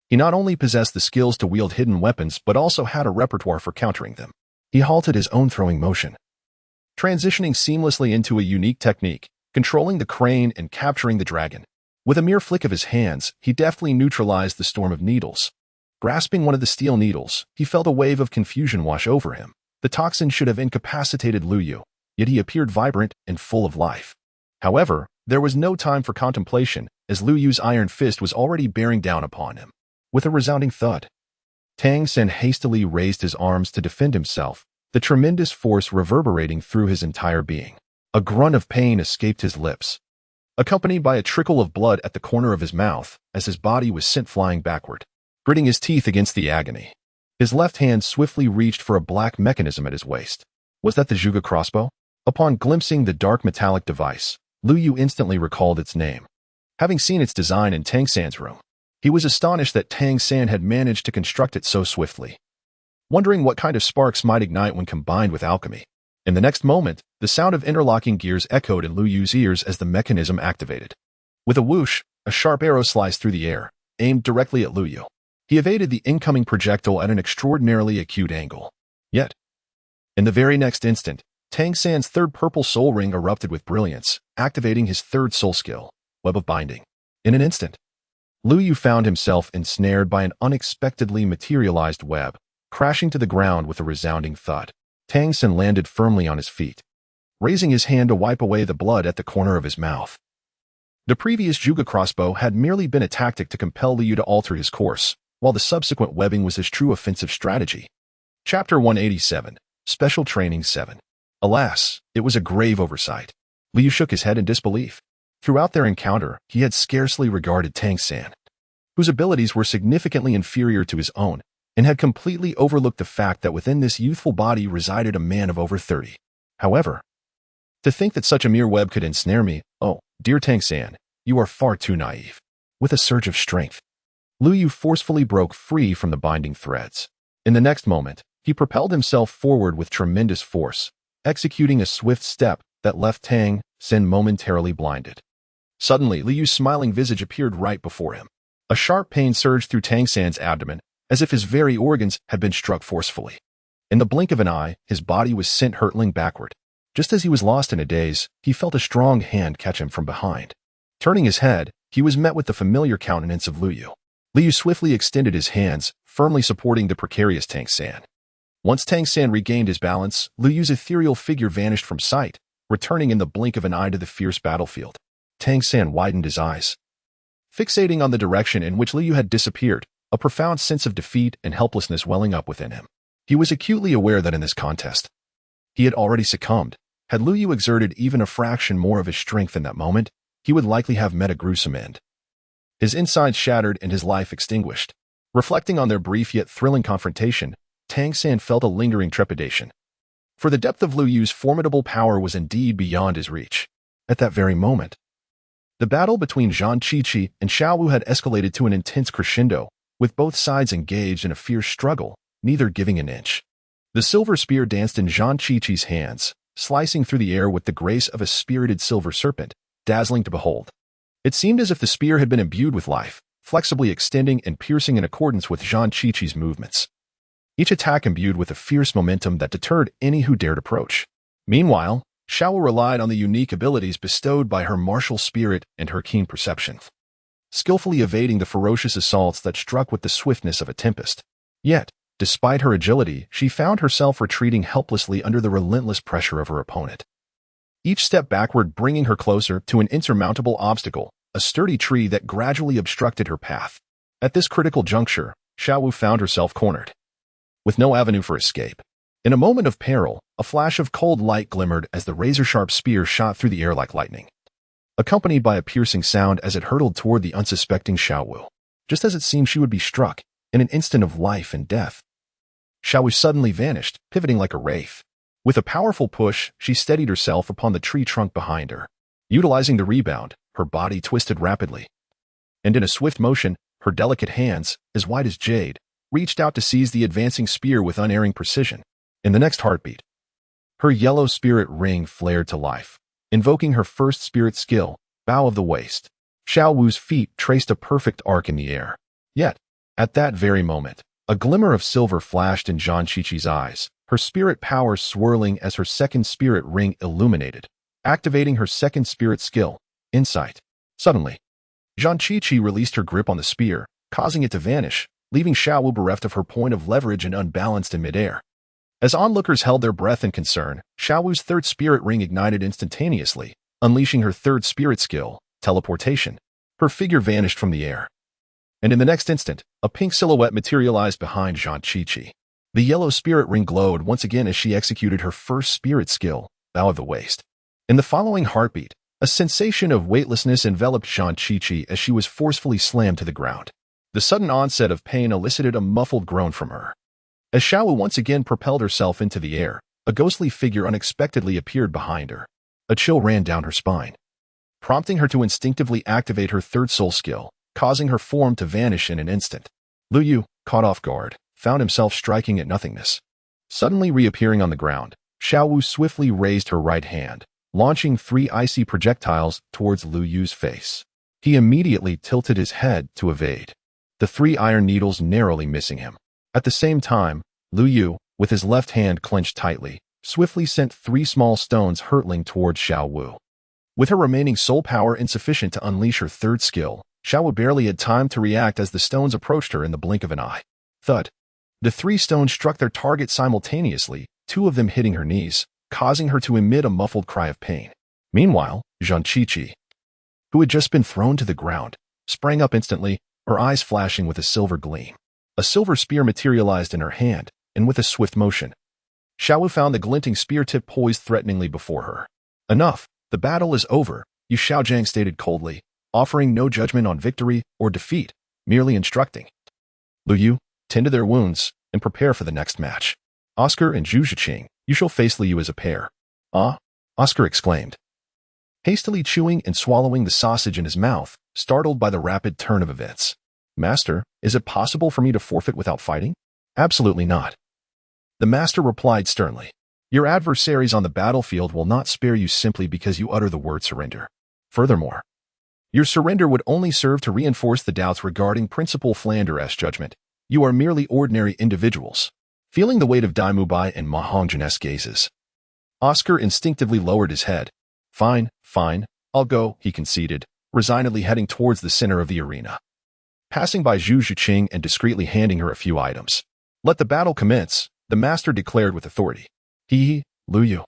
he not only possessed the skills to wield hidden weapons but also had a repertoire for countering them. He halted his own throwing motion, transitioning seamlessly into a unique technique, controlling the crane and capturing the dragon. With a mere flick of his hands, he deftly neutralized the storm of needles. Grasping one of the steel needles, he felt a wave of confusion wash over him. The toxin should have incapacitated Lu Yu, yet he appeared vibrant and full of life. However, there was no time for contemplation, as Lu Yu's iron fist was already bearing down upon him. With a resounding thud, Tang San hastily raised his arms to defend himself, the tremendous force reverberating through his entire being. A grunt of pain escaped his lips, accompanied by a trickle of blood at the corner of his mouth as his body was sent flying backward. Gritting his teeth against the agony, his left hand swiftly reached for a black mechanism at his waist. Was that the Zhuge crossbow? Upon glimpsing the dark metallic device, Lu Yu instantly recalled its name. Having seen its design in Tang San's room, he was astonished that Tang San had managed to construct it so swiftly, wondering what kind of sparks might ignite when combined with alchemy. In the next moment, the sound of interlocking gears echoed in Lu Yu's ears as the mechanism activated. With a whoosh, a sharp arrow sliced through the air, aimed directly at Lu Yu. He evaded the incoming projectile at an extraordinarily acute angle. Yet, in the very next instant, Tang San's third purple soul ring erupted with brilliance, activating his third soul skill, Web of Binding. In an instant, Lu Yu found himself ensnared by an unexpectedly materialized web, crashing to the ground with a resounding thud. Tang San landed firmly on his feet, raising his hand to wipe away the blood at the corner of his mouth. The previous Zhuge crossbow had merely been a tactic to compel Lu Yu to alter his course, while the subsequent webbing was his true offensive strategy. Chapter 187, Special Training 7. Alas, it was a grave oversight. Lu Yu shook his head in disbelief. Throughout their encounter, he had scarcely regarded Tang San, whose abilities were significantly inferior to his own, and had completely overlooked the fact that within this youthful body resided a man of over 30. However, to think that such a mere web could ensnare me, oh, dear Tang San, you are far too naive. With a surge of strength, Lu Yu forcefully broke free from the binding threads. In the next moment, he propelled himself forward with tremendous force, executing a swift step that left Tang San momentarily blinded. Suddenly, Lu Yu's smiling visage appeared right before him. A sharp pain surged through Tang San's abdomen, as if his very organs had been struck forcefully. In the blink of an eye, his body was sent hurtling backward. Just as he was lost in a daze, he felt a strong hand catch him from behind. Turning his head, he was met with the familiar countenance of Lu Yu. Lu Yu swiftly extended his hands, firmly supporting the precarious Tang San. Once Tang San regained his balance, Lu Yu's ethereal figure vanished from sight, returning in the blink of an eye to the fierce battlefield. Tang San widened his eyes, fixating on the direction in which Lu Yu had disappeared, a profound sense of defeat and helplessness welling up within him. He was acutely aware that in this contest, he had already succumbed. Had Lu Yu exerted even a fraction more of his strength in that moment, he would likely have met a gruesome end. His insides shattered and his life extinguished. Reflecting on their brief yet thrilling confrontation, Tang San felt a lingering trepidation. For the depth of Lu Yu's formidable power was indeed beyond his reach. At that very moment, the battle between Zhang Qiqi and Xiao Wu had escalated to an intense crescendo, with both sides engaged in a fierce struggle, neither giving an inch. The silver spear danced in Zhang Qiqi's hands, slicing through the air with the grace of a spirited silver serpent, dazzling to behold. It seemed as if the spear had been imbued with life, flexibly extending and piercing in accordance with Zhang Qiqi's movements. Each attack imbued with a fierce momentum that deterred any who dared approach. Meanwhile, Xiao Wu relied on the unique abilities bestowed by her martial spirit and her keen perception, skillfully evading the ferocious assaults that struck with the swiftness of a tempest. Yet, despite her agility, she found herself retreating helplessly under the relentless pressure of her opponent. Each step backward bringing her closer to an insurmountable obstacle, a sturdy tree that gradually obstructed her path. At this critical juncture, Xiaowu found herself cornered, with no avenue for escape. In a moment of peril, a flash of cold light glimmered as the razor-sharp spear shot through the air like lightning, accompanied by a piercing sound as it hurtled toward the unsuspecting Xiaowu. Just as it seemed she would be struck, in an instant of life and death, Xiaowu suddenly vanished, pivoting like a wraith. With a powerful push, she steadied herself upon the tree trunk behind her. Utilizing the rebound, her body twisted rapidly, and in a swift motion, her delicate hands, as white as jade, reached out to seize the advancing spear with unerring precision. In the next heartbeat, her yellow spirit ring flared to life, invoking her first spirit skill, Bow of the Waste. Xiaowu's feet traced a perfect arc in the air. Yet, at that very moment, a glimmer of silver flashed in Zhang Qiqi's eyes, her spirit power swirling as her second spirit ring illuminated, activating her second spirit skill, Insight. Suddenly, Zhang Qiqi released her grip on the spear, causing it to vanish, leaving Xiaowu bereft of her point of leverage and unbalanced in midair. As onlookers held their breath in concern, Xiaowu's third spirit ring ignited instantaneously, unleashing her third spirit skill, Teleportation. Her figure vanished from the air, and in the next instant, a pink silhouette materialized behind Zhang Qiqi. The yellow spirit ring glowed once again as she executed her first spirit skill, Bow of the Waste. In the following heartbeat, a sensation of weightlessness enveloped Zhang Qiqi as she was forcefully slammed to the ground. The sudden onset of pain elicited a muffled groan from her. As Xiaowu once again propelled herself into the air, a ghostly figure unexpectedly appeared behind her. A chill ran down her spine, prompting her to instinctively activate her third soul skill, causing her form to vanish in an instant. Lu Yu, caught off guard, found himself striking at nothingness. Suddenly reappearing on the ground, Xiaowu swiftly raised her right hand, launching 3 icy projectiles towards Lu Yu's face. He immediately tilted his head to evade, the 3 iron needles narrowly missing him. At the same time, Lu Yu, with his left hand clenched tightly, swiftly sent 3 small stones hurtling towards Xiaowu. With her remaining soul power insufficient to unleash her third skill, Xiaowu barely had time to react as the stones approached her in the blink of an eye. Thud. The 3 stones struck their target simultaneously, 2 of them hitting her knees, causing her to emit a muffled cry of pain. Meanwhile, Zhang Qiqi, who had just been thrown to the ground, sprang up instantly, her eyes flashing with a silver gleam. A silver spear materialized in her hand, and with a swift motion, Xiaowu found the glinting spear tip poised threateningly before her. Enough, the battle is over, Yu Xiaojiang stated coldly, offering no judgment on victory or defeat, merely instructing. Lu Yu, tend to their wounds, and prepare for the next match. Oscar and Zhu Zhiqing, you shall face Lu Yu as a pair. Ah? Oscar exclaimed, hastily chewing and swallowing the sausage in his mouth, startled by the rapid turn of events. Master, is it possible for me to forfeit without fighting? Absolutely not. The master replied sternly. Your adversaries on the battlefield will not spare you simply because you utter the word surrender. Furthermore, your surrender would only serve to reinforce the doubts regarding Principal Flander's judgment. You are merely ordinary individuals. Feeling the weight of Daimubai and Ma Hongjuan's gazes, Oscar instinctively lowered his head. Fine, I'll go, he conceded, resignedly heading towards the center of the arena. Passing by Zhu Zhiqing and discreetly handing her a few items. Let the battle commence, the master declared with authority. Lu Yu.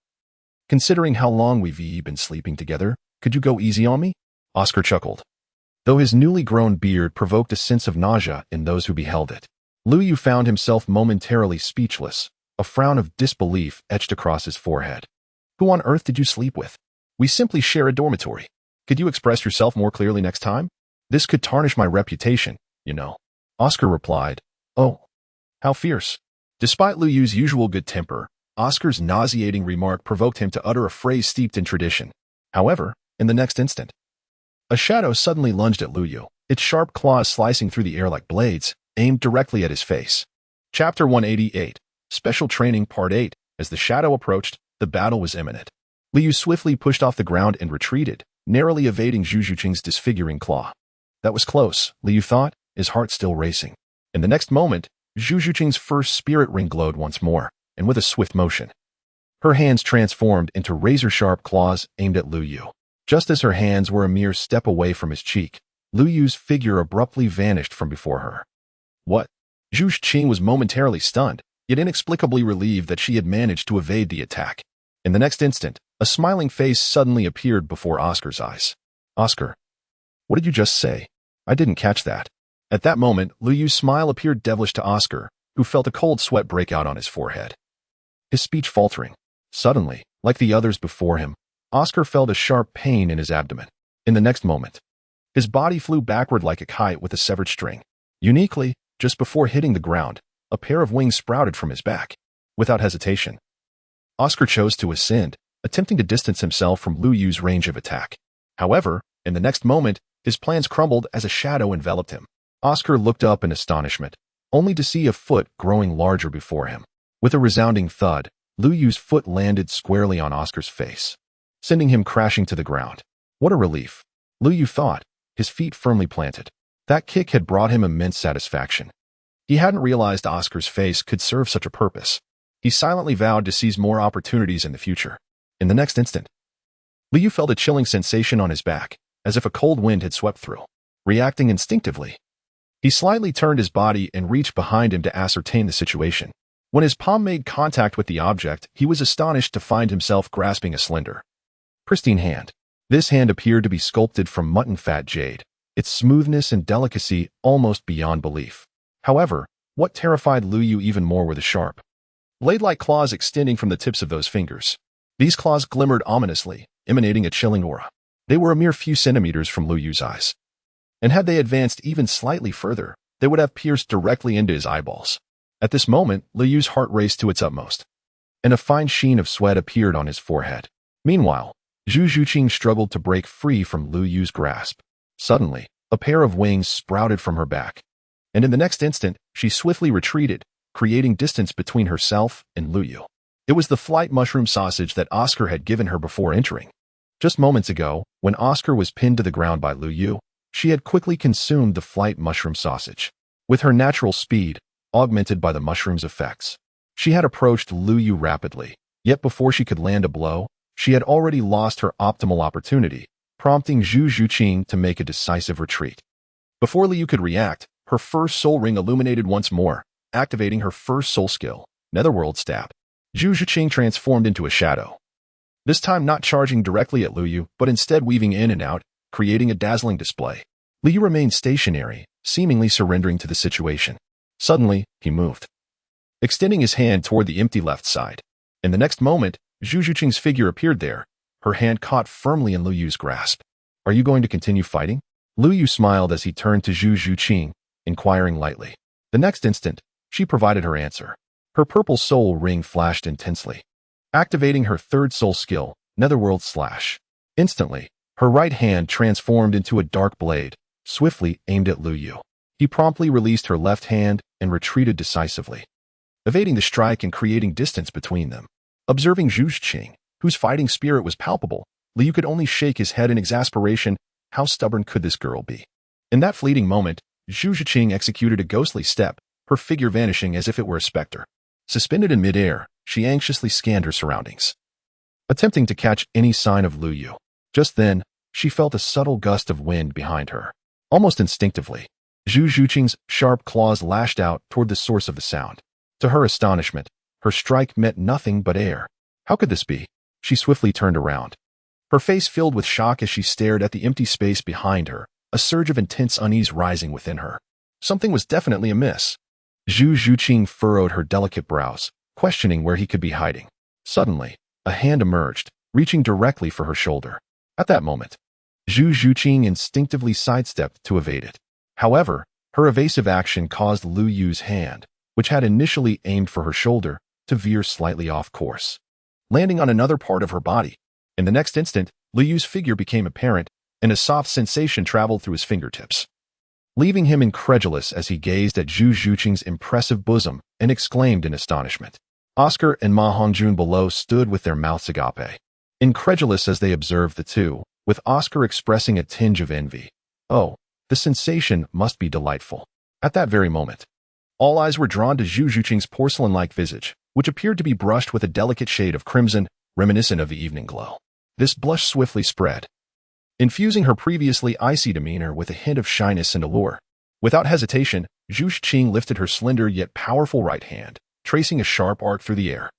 Considering how long we've been sleeping together, could you go easy on me? Oscar chuckled, though his newly grown beard provoked a sense of nausea in those who beheld it. Lu Yu found himself momentarily speechless, a frown of disbelief etched across his forehead. Who on earth did you sleep with? We simply share a dormitory. Could you express yourself more clearly next time? This could tarnish my reputation, you know. Oscar replied, Oh, how fierce. Despite Lu Yu's usual good temper, Oscar's nauseating remark provoked him to utter a phrase steeped in tradition. However, in the next instant, a shadow suddenly lunged at Lu Yu, its sharp claws slicing through the air like blades, aimed directly at his face. Chapter 188, Special Training Part 8. As the shadow approached, the battle was imminent. Lu Yu swiftly pushed off the ground and retreated, narrowly evading Zhu Zhiqing's disfiguring claw. That was close, Lu Yu thought, his heart still racing. In the next moment, Zhu Zhiqing's first spirit ring glowed once more, and with a swift motion, her hands transformed into razor-sharp claws aimed at Lu Yu. Just as her hands were a mere step away from his cheek, Lu Yu's figure abruptly vanished from before her. What? Zhu Zhiqing was momentarily stunned, yet inexplicably relieved that she had managed to evade the attack. In the next instant, a smiling face suddenly appeared before Oscar's eyes. Oscar. What did you just say? I didn't catch that. At that moment, Lu Yu's smile appeared devilish to Oscar, who felt a cold sweat break out on his forehead. His speech faltering. Suddenly, like the others before him, Oscar felt a sharp pain in his abdomen. In the next moment, his body flew backward like a kite with a severed string. Uniquely, just before hitting the ground, a pair of wings sprouted from his back. Without hesitation, Oscar chose to ascend, attempting to distance himself from Lu Yu's range of attack. However, in the next moment, his plans crumbled as a shadow enveloped him. Oscar looked up in astonishment, only to see a foot growing larger before him. With a resounding thud, Lu Yu's foot landed squarely on Oscar's face, sending him crashing to the ground. What a relief, Lu Yu thought, his feet firmly planted. That kick had brought him immense satisfaction. He hadn't realized Oscar's face could serve such a purpose. He silently vowed to seize more opportunities in the future. In the next instant, Lu Yu felt a chilling sensation on his back, as if a cold wind had swept through. Reacting instinctively, he slightly turned his body and reached behind him to ascertain the situation. When his palm made contact with the object, he was astonished to find himself grasping a slender, pristine hand. This hand appeared to be sculpted from mutton-fat jade, its smoothness and delicacy almost beyond belief. However, what terrified Lu Yu even more were the sharp, blade-like claws extending from the tips of those fingers. These claws glimmered ominously, emanating a chilling aura. They were a mere few centimeters from Lu Yu's eyes, and had they advanced even slightly further, they would have pierced directly into his eyeballs. At this moment, Lu Yu's heart raced to its utmost, and a fine sheen of sweat appeared on his forehead. Meanwhile, Zhu Zhuqing struggled to break free from Lu Yu's grasp. Suddenly, a pair of wings sprouted from her back, and in the next instant, she swiftly retreated, creating distance between herself and Lu Yu. It was the flight mushroom sausage that Oscar had given her before entering. Just moments ago, when Oscar was pinned to the ground by Lu Yu, she had quickly consumed the flight mushroom sausage. With her natural speed, augmented by the mushroom's effects, she had approached Lu Yu rapidly, yet before she could land a blow, she had already lost her optimal opportunity, prompting Zhu Zhuqing to make a decisive retreat. Before Lu Yu could react, her first soul ring illuminated once more, activating her first soul skill, Netherworld Stab. Zhu Zhuqing transformed into a shadow, this time not charging directly at Lu Yu, but instead weaving in and out, creating a dazzling display. Lu Yu remained stationary, seemingly surrendering to the situation. Suddenly, he moved, extending his hand toward the empty left side. In the next moment, Zhu Zhuqing's figure appeared there, her hand caught firmly in Lu Yu's grasp. Are you going to continue fighting? Lu Yu smiled as he turned to Zhu Zhuqing, inquiring lightly. The next instant, she provided her answer. Her purple soul ring flashed intensely, activating her third soul skill, Netherworld Slash. Instantly, her right hand transformed into a dark blade, swiftly aimed at Lu Yu. He promptly released her left hand and retreated decisively, evading the strike and creating distance between them. Observing Zhu Zhuqing, whose fighting spirit was palpable, Lu Yu could only shake his head in exasperation. How stubborn could this girl be? In that fleeting moment, Zhu Zhuqing executed a ghostly step, her figure vanishing as if it were a specter. Suspended in midair, she anxiously scanned her surroundings, attempting to catch any sign of Lu Yu. Just then, she felt a subtle gust of wind behind her. Almost instinctively, Zhu Zhuqing's sharp claws lashed out toward the source of the sound. To her astonishment, her strike met nothing but air. How could this be? She swiftly turned around, her face filled with shock as she stared at the empty space behind her, a surge of intense unease rising within her. Something was definitely amiss. Zhu Zhuqing furrowed her delicate brows, questioning where he could be hiding. Suddenly, a hand emerged, reaching directly for her shoulder. At that moment, Zhu Zhuqing instinctively sidestepped to evade it. However, her evasive action caused Lu Yu's hand, which had initially aimed for her shoulder, to veer slightly off course, landing on another part of her body. In the next instant, Lu Yu's figure became apparent, and a soft sensation traveled through his fingertips, leaving him incredulous as he gazed at Zhu Zhuqing's impressive bosom and exclaimed in astonishment. Oscar and Ma Hongjun below stood with their mouths agape, incredulous as they observed the two, with Oscar expressing a tinge of envy. Oh, the sensation must be delightful. At that very moment, all eyes were drawn to Zhu Zhuqing's porcelain-like visage, which appeared to be brushed with a delicate shade of crimson, reminiscent of the evening glow. This blush swiftly spread, infusing her previously icy demeanor with a hint of shyness and allure. Without hesitation, Zhu Zhuqing lifted her slender yet powerful right hand, tracing a sharp arc through the air.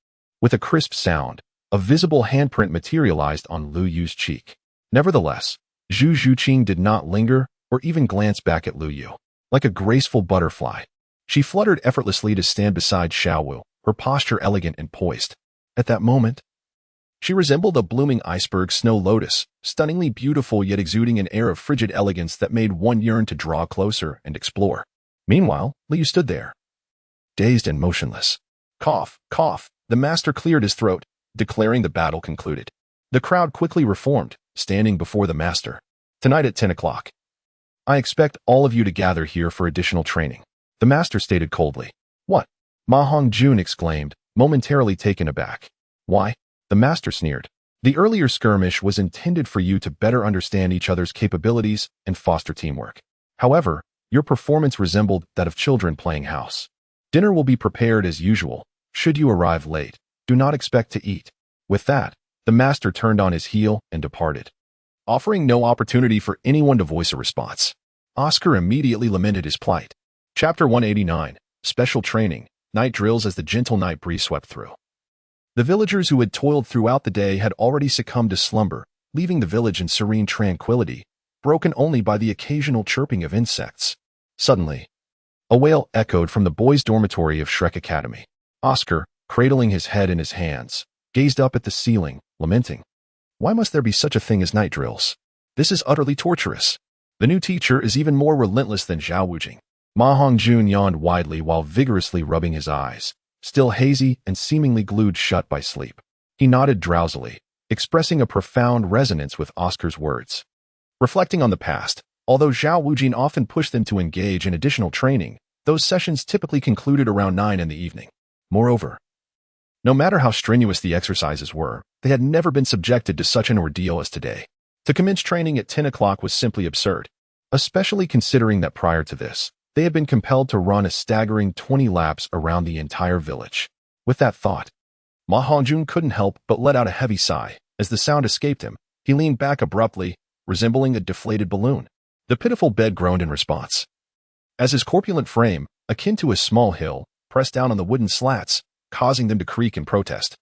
With a crisp sound, a visible handprint materialized on Lu Yu's cheek. Nevertheless, Zhu Zhuqing did not linger or even glance back at Lu Yu. Like a graceful butterfly, she fluttered effortlessly to stand beside Xiao Wu, her posture elegant and poised. At that moment, she resembled a blooming iceberg snow lotus, stunningly beautiful yet exuding an air of frigid elegance that made one yearn to draw closer and explore. Meanwhile, Lu Yu stood there, dazed and motionless. Cough, cough, the master cleared his throat, declaring the battle concluded. The crowd quickly reformed, standing before the master. Tonight at 10 o'clock. I expect all of you to gather here for additional training, the master stated coldly. What? Ma Hongjun exclaimed, momentarily taken aback. Why? The master sneered. The earlier skirmish was intended for you to better understand each other's capabilities and foster teamwork. However, your performance resembled that of children playing house. Dinner will be prepared as usual. Should you arrive late, do not expect to eat. With that, the master turned on his heel and departed, offering no opportunity for anyone to voice a response. Oscar immediately lamented his plight. Chapter 189, Special Training, Night Drills as the gentle night breeze swept through. The villagers who had toiled throughout the day had already succumbed to slumber, leaving the village in serene tranquility, broken only by the occasional chirping of insects. Suddenly, a wail echoed from the boys' dormitory of Shrek Academy. Oscar, cradling his head in his hands, gazed up at the ceiling, lamenting. Why must there be such a thing as night drills? This is utterly torturous. The new teacher is even more relentless than Zhao Wujing. Ma Hongjun yawned widely while vigorously rubbing his eyes, still hazy and seemingly glued shut by sleep. He nodded drowsily, expressing a profound resonance with Oscar's words. Reflecting on the past, although Zhao Wujing often pushed them to engage in additional training, those sessions typically concluded around 9 in the evening. Moreover, no matter how strenuous the exercises were, they had never been subjected to such an ordeal as today. To commence training at 10 o'clock was simply absurd, especially considering that prior to this, they had been compelled to run a staggering 20 laps around the entire village. With that thought, Ma Hongjun couldn't help but let out a heavy sigh. As the sound escaped him, he leaned back abruptly, resembling a deflated balloon. The pitiful bed groaned in response. As his corpulent frame, akin to a small hill, pressed down on the wooden slats, causing them to creak in protest.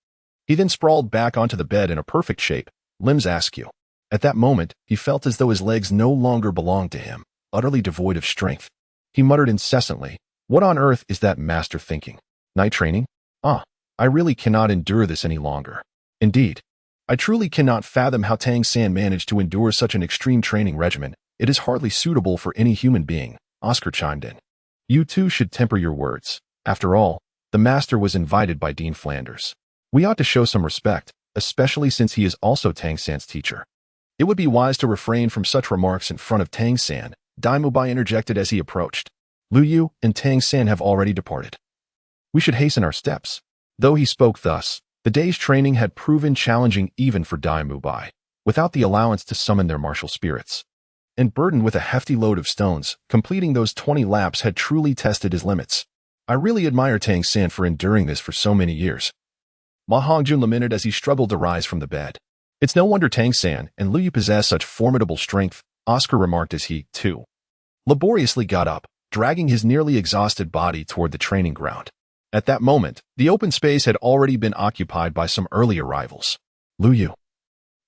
He then sprawled back onto the bed in a perfect shape, limbs askew. At that moment, he felt as though his legs no longer belonged to him, utterly devoid of strength. He muttered incessantly, what on earth is that master thinking? Night training? I really cannot endure this any longer. Indeed, I truly cannot fathom how Tang San managed to endure such an extreme training regimen. It is hardly suitable for any human being, Oscar chimed in. You too should temper your words. After all, the master was invited by Dean Flanders. We ought to show some respect, especially since he is also Tang San's teacher. It would be wise to refrain from such remarks in front of Tang San, Dai Mubai interjected as he approached. Lu Yu and Tang San have already departed. We should hasten our steps. Though he spoke thus, the day's training had proven challenging even for Dai Mubai, without the allowance to summon their martial spirits. And burdened with a hefty load of stones, completing those 20 laps had truly tested his limits. I really admire Tang San for enduring this for so many years. Ma Hongjun lamented as he struggled to rise from the bed. It's no wonder Tang San and Lu Yu possess such formidable strength, Oscar remarked as he, too, laboriously got up, dragging his nearly exhausted body toward the training ground. At that moment, the open space had already been occupied by some early arrivals. Lu Yu,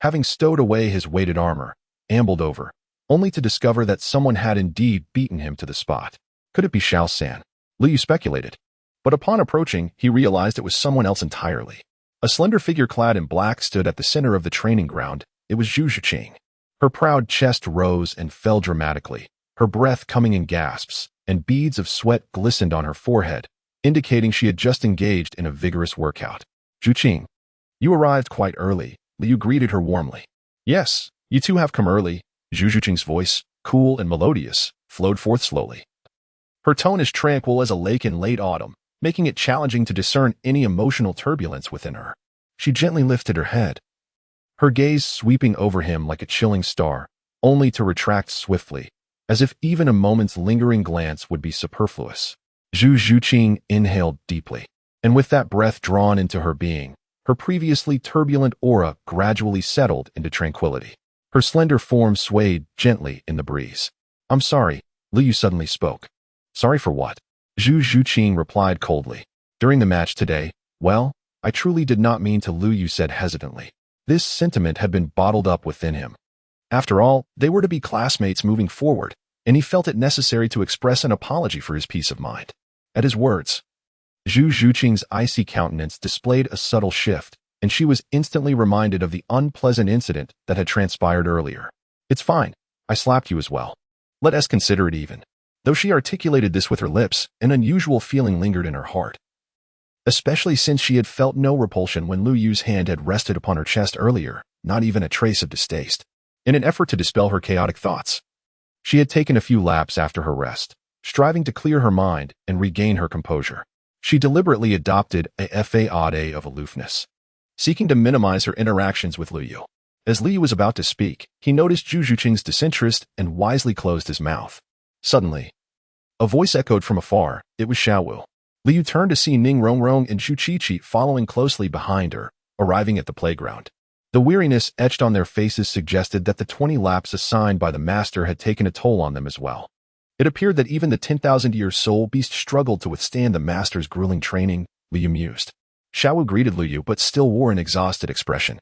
having stowed away his weighted armor, ambled over, only to discover that someone had indeed beaten him to the spot. Could it be Xiao San? Lu Yu speculated. But upon approaching, he realized it was someone else entirely. A slender figure clad in black stood at the center of the training ground. It was Zhu Zhuqing. Her proud chest rose and fell dramatically, her breath coming in gasps, and beads of sweat glistened on her forehead, indicating she had just engaged in a vigorous workout. Zhuqing, you arrived quite early, Lu Yu greeted her warmly. Yes, you too have come early, Zhu Zhuqing's voice, cool and melodious, flowed forth slowly. Her tone as tranquil as a lake in late autumn, making it challenging to discern any emotional turbulence within her. She gently lifted her head, her gaze sweeping over him like a chilling star, only to retract swiftly, as if even a moment's lingering glance would be superfluous. Zhu Zhuqing inhaled deeply, and with that breath drawn into her being, her previously turbulent aura gradually settled into tranquility. Her slender form swayed gently in the breeze. I'm sorry, Lu Yu suddenly spoke. Sorry for what? Zhu Zhuqing replied coldly. During the match today, well, I truly did not mean to, Lu Yu said hesitantly. This sentiment had been bottled up within him. After all, they were to be classmates moving forward, and he felt it necessary to express an apology for his peace of mind. At his words, Zhu Zhuqing's icy countenance displayed a subtle shift, and she was instantly reminded of the unpleasant incident that had transpired earlier. It's fine. I slapped you as well. Let us consider it even. Though she articulated this with her lips, an unusual feeling lingered in her heart. Especially since she had felt no repulsion when Lu Yu's hand had rested upon her chest earlier, not even a trace of distaste. In an effort to dispel her chaotic thoughts, she had taken a few laps after her rest, striving to clear her mind and regain her composure. She deliberately adopted a facade of aloofness, seeking to minimize her interactions with Lu Yu. As Li Yu was about to speak, he noticed Zhu Zhuqing's disinterest and wisely closed his mouth. Suddenly, a voice echoed from afar. It was Xiao Wu. Li Yu turned to see Ning Rongrong and Zhu Qiqi following closely behind her, arriving at the playground. The weariness etched on their faces suggested that the 20 laps assigned by the master had taken a toll on them as well. It appeared that even the 10,000-year soul beast struggled to withstand the master's grueling training, Li Yu mused. Xiao Wu greeted Lu Yu but still wore an exhausted expression.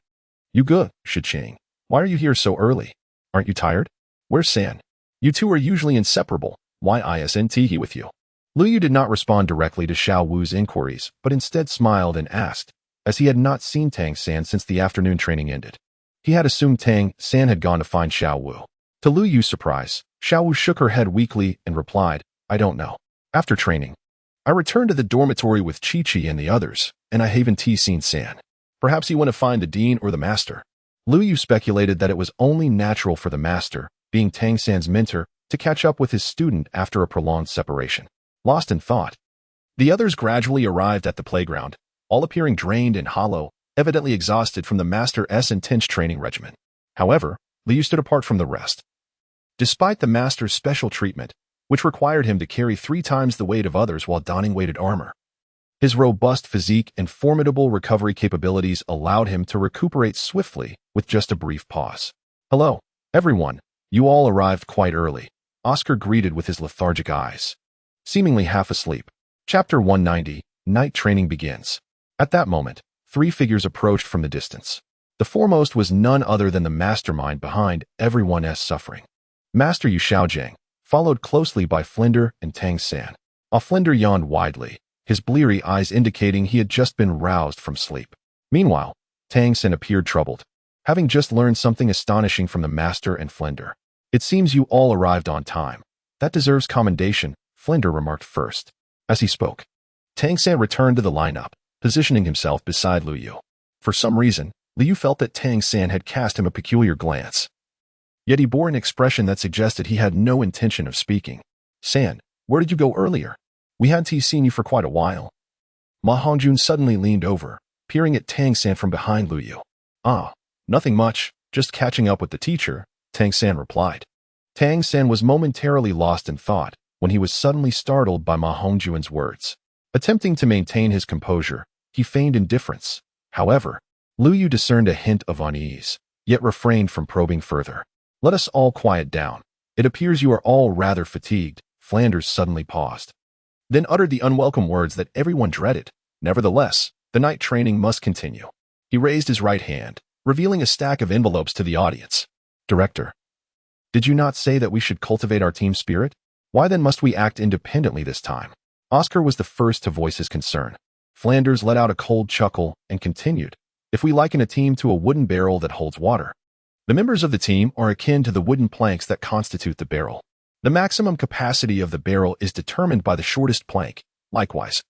You good, Shiqing? Why are you here so early? Aren't you tired? Where's San? You two are usually inseparable. Why isn't he with you? Lu Yu did not respond directly to Xiao Wu's inquiries, but instead smiled and asked, as he had not seen Tang San since the afternoon training ended. He had assumed Tang San had gone to find Xiao Wu. To Lu Yu's surprise, Xiao Wu shook her head weakly and replied, I don't know. After training, I returned to the dormitory with Qiqi and the others, and I haven't seen San. Perhaps he went to find the dean or the master. Lu Yu speculated that it was only natural for the master, being Tang San's mentor, to catch up with his student after a prolonged separation. Lost in thought, the others gradually arrived at the playground, all appearing drained and hollow, evidently exhausted from the master's intense training regimen. However, Lu Yu stood apart from the rest. Despite the master's special treatment, which required him to carry 3 times the weight of others while donning weighted armor, his robust physique and formidable recovery capabilities allowed him to recuperate swiftly with just a brief pause. Hello, everyone. You all arrived quite early, Oscar greeted with his lethargic eyes. Seemingly half asleep. Chapter 190, Night Training begins. At that moment, 3 figures approached from the distance. The foremost was none other than the mastermind behind everyone's suffering. Master Yu Xiaojiang, followed closely by Flinder and Tang San. Flinder yawned widely, his bleary eyes indicating he had just been roused from sleep. Meanwhile, Tang San appeared troubled, having just learned something astonishing from the master and Flinder. It seems you all arrived on time. That deserves commendation, Flinder remarked first. As he spoke, Tang San returned to the lineup, positioning himself beside Lu Yu. For some reason, Lu Yu felt that Tang San had cast him a peculiar glance. Yet he bore an expression that suggested he had no intention of speaking. San, where did you go earlier? We hadn't seen you for quite a while. Ma Hongjun suddenly leaned over, peering at Tang San from behind Lu Yu. Nothing much, just catching up with the teacher, Tang San replied. Tang San was momentarily lost in thought when he was suddenly startled by Ma Hongjun's words. Attempting to maintain his composure, he feigned indifference. However, Lu Yu discerned a hint of unease, yet refrained from probing further. Let us all quiet down. It appears you are all rather fatigued. Flanders suddenly paused, then uttered the unwelcome words that everyone dreaded. Nevertheless, the night training must continue. He raised his right hand, revealing a stack of envelopes to the audience. Director, did you not say that we should cultivate our team spirit? Why then must we act independently this time? Oscar was the first to voice his concern. Flanders let out a cold chuckle and continued, if we liken a team to a wooden barrel that holds water, the members of the team are akin to the wooden planks that constitute the barrel. The maximum capacity of the barrel is determined by the shortest plank. Likewise,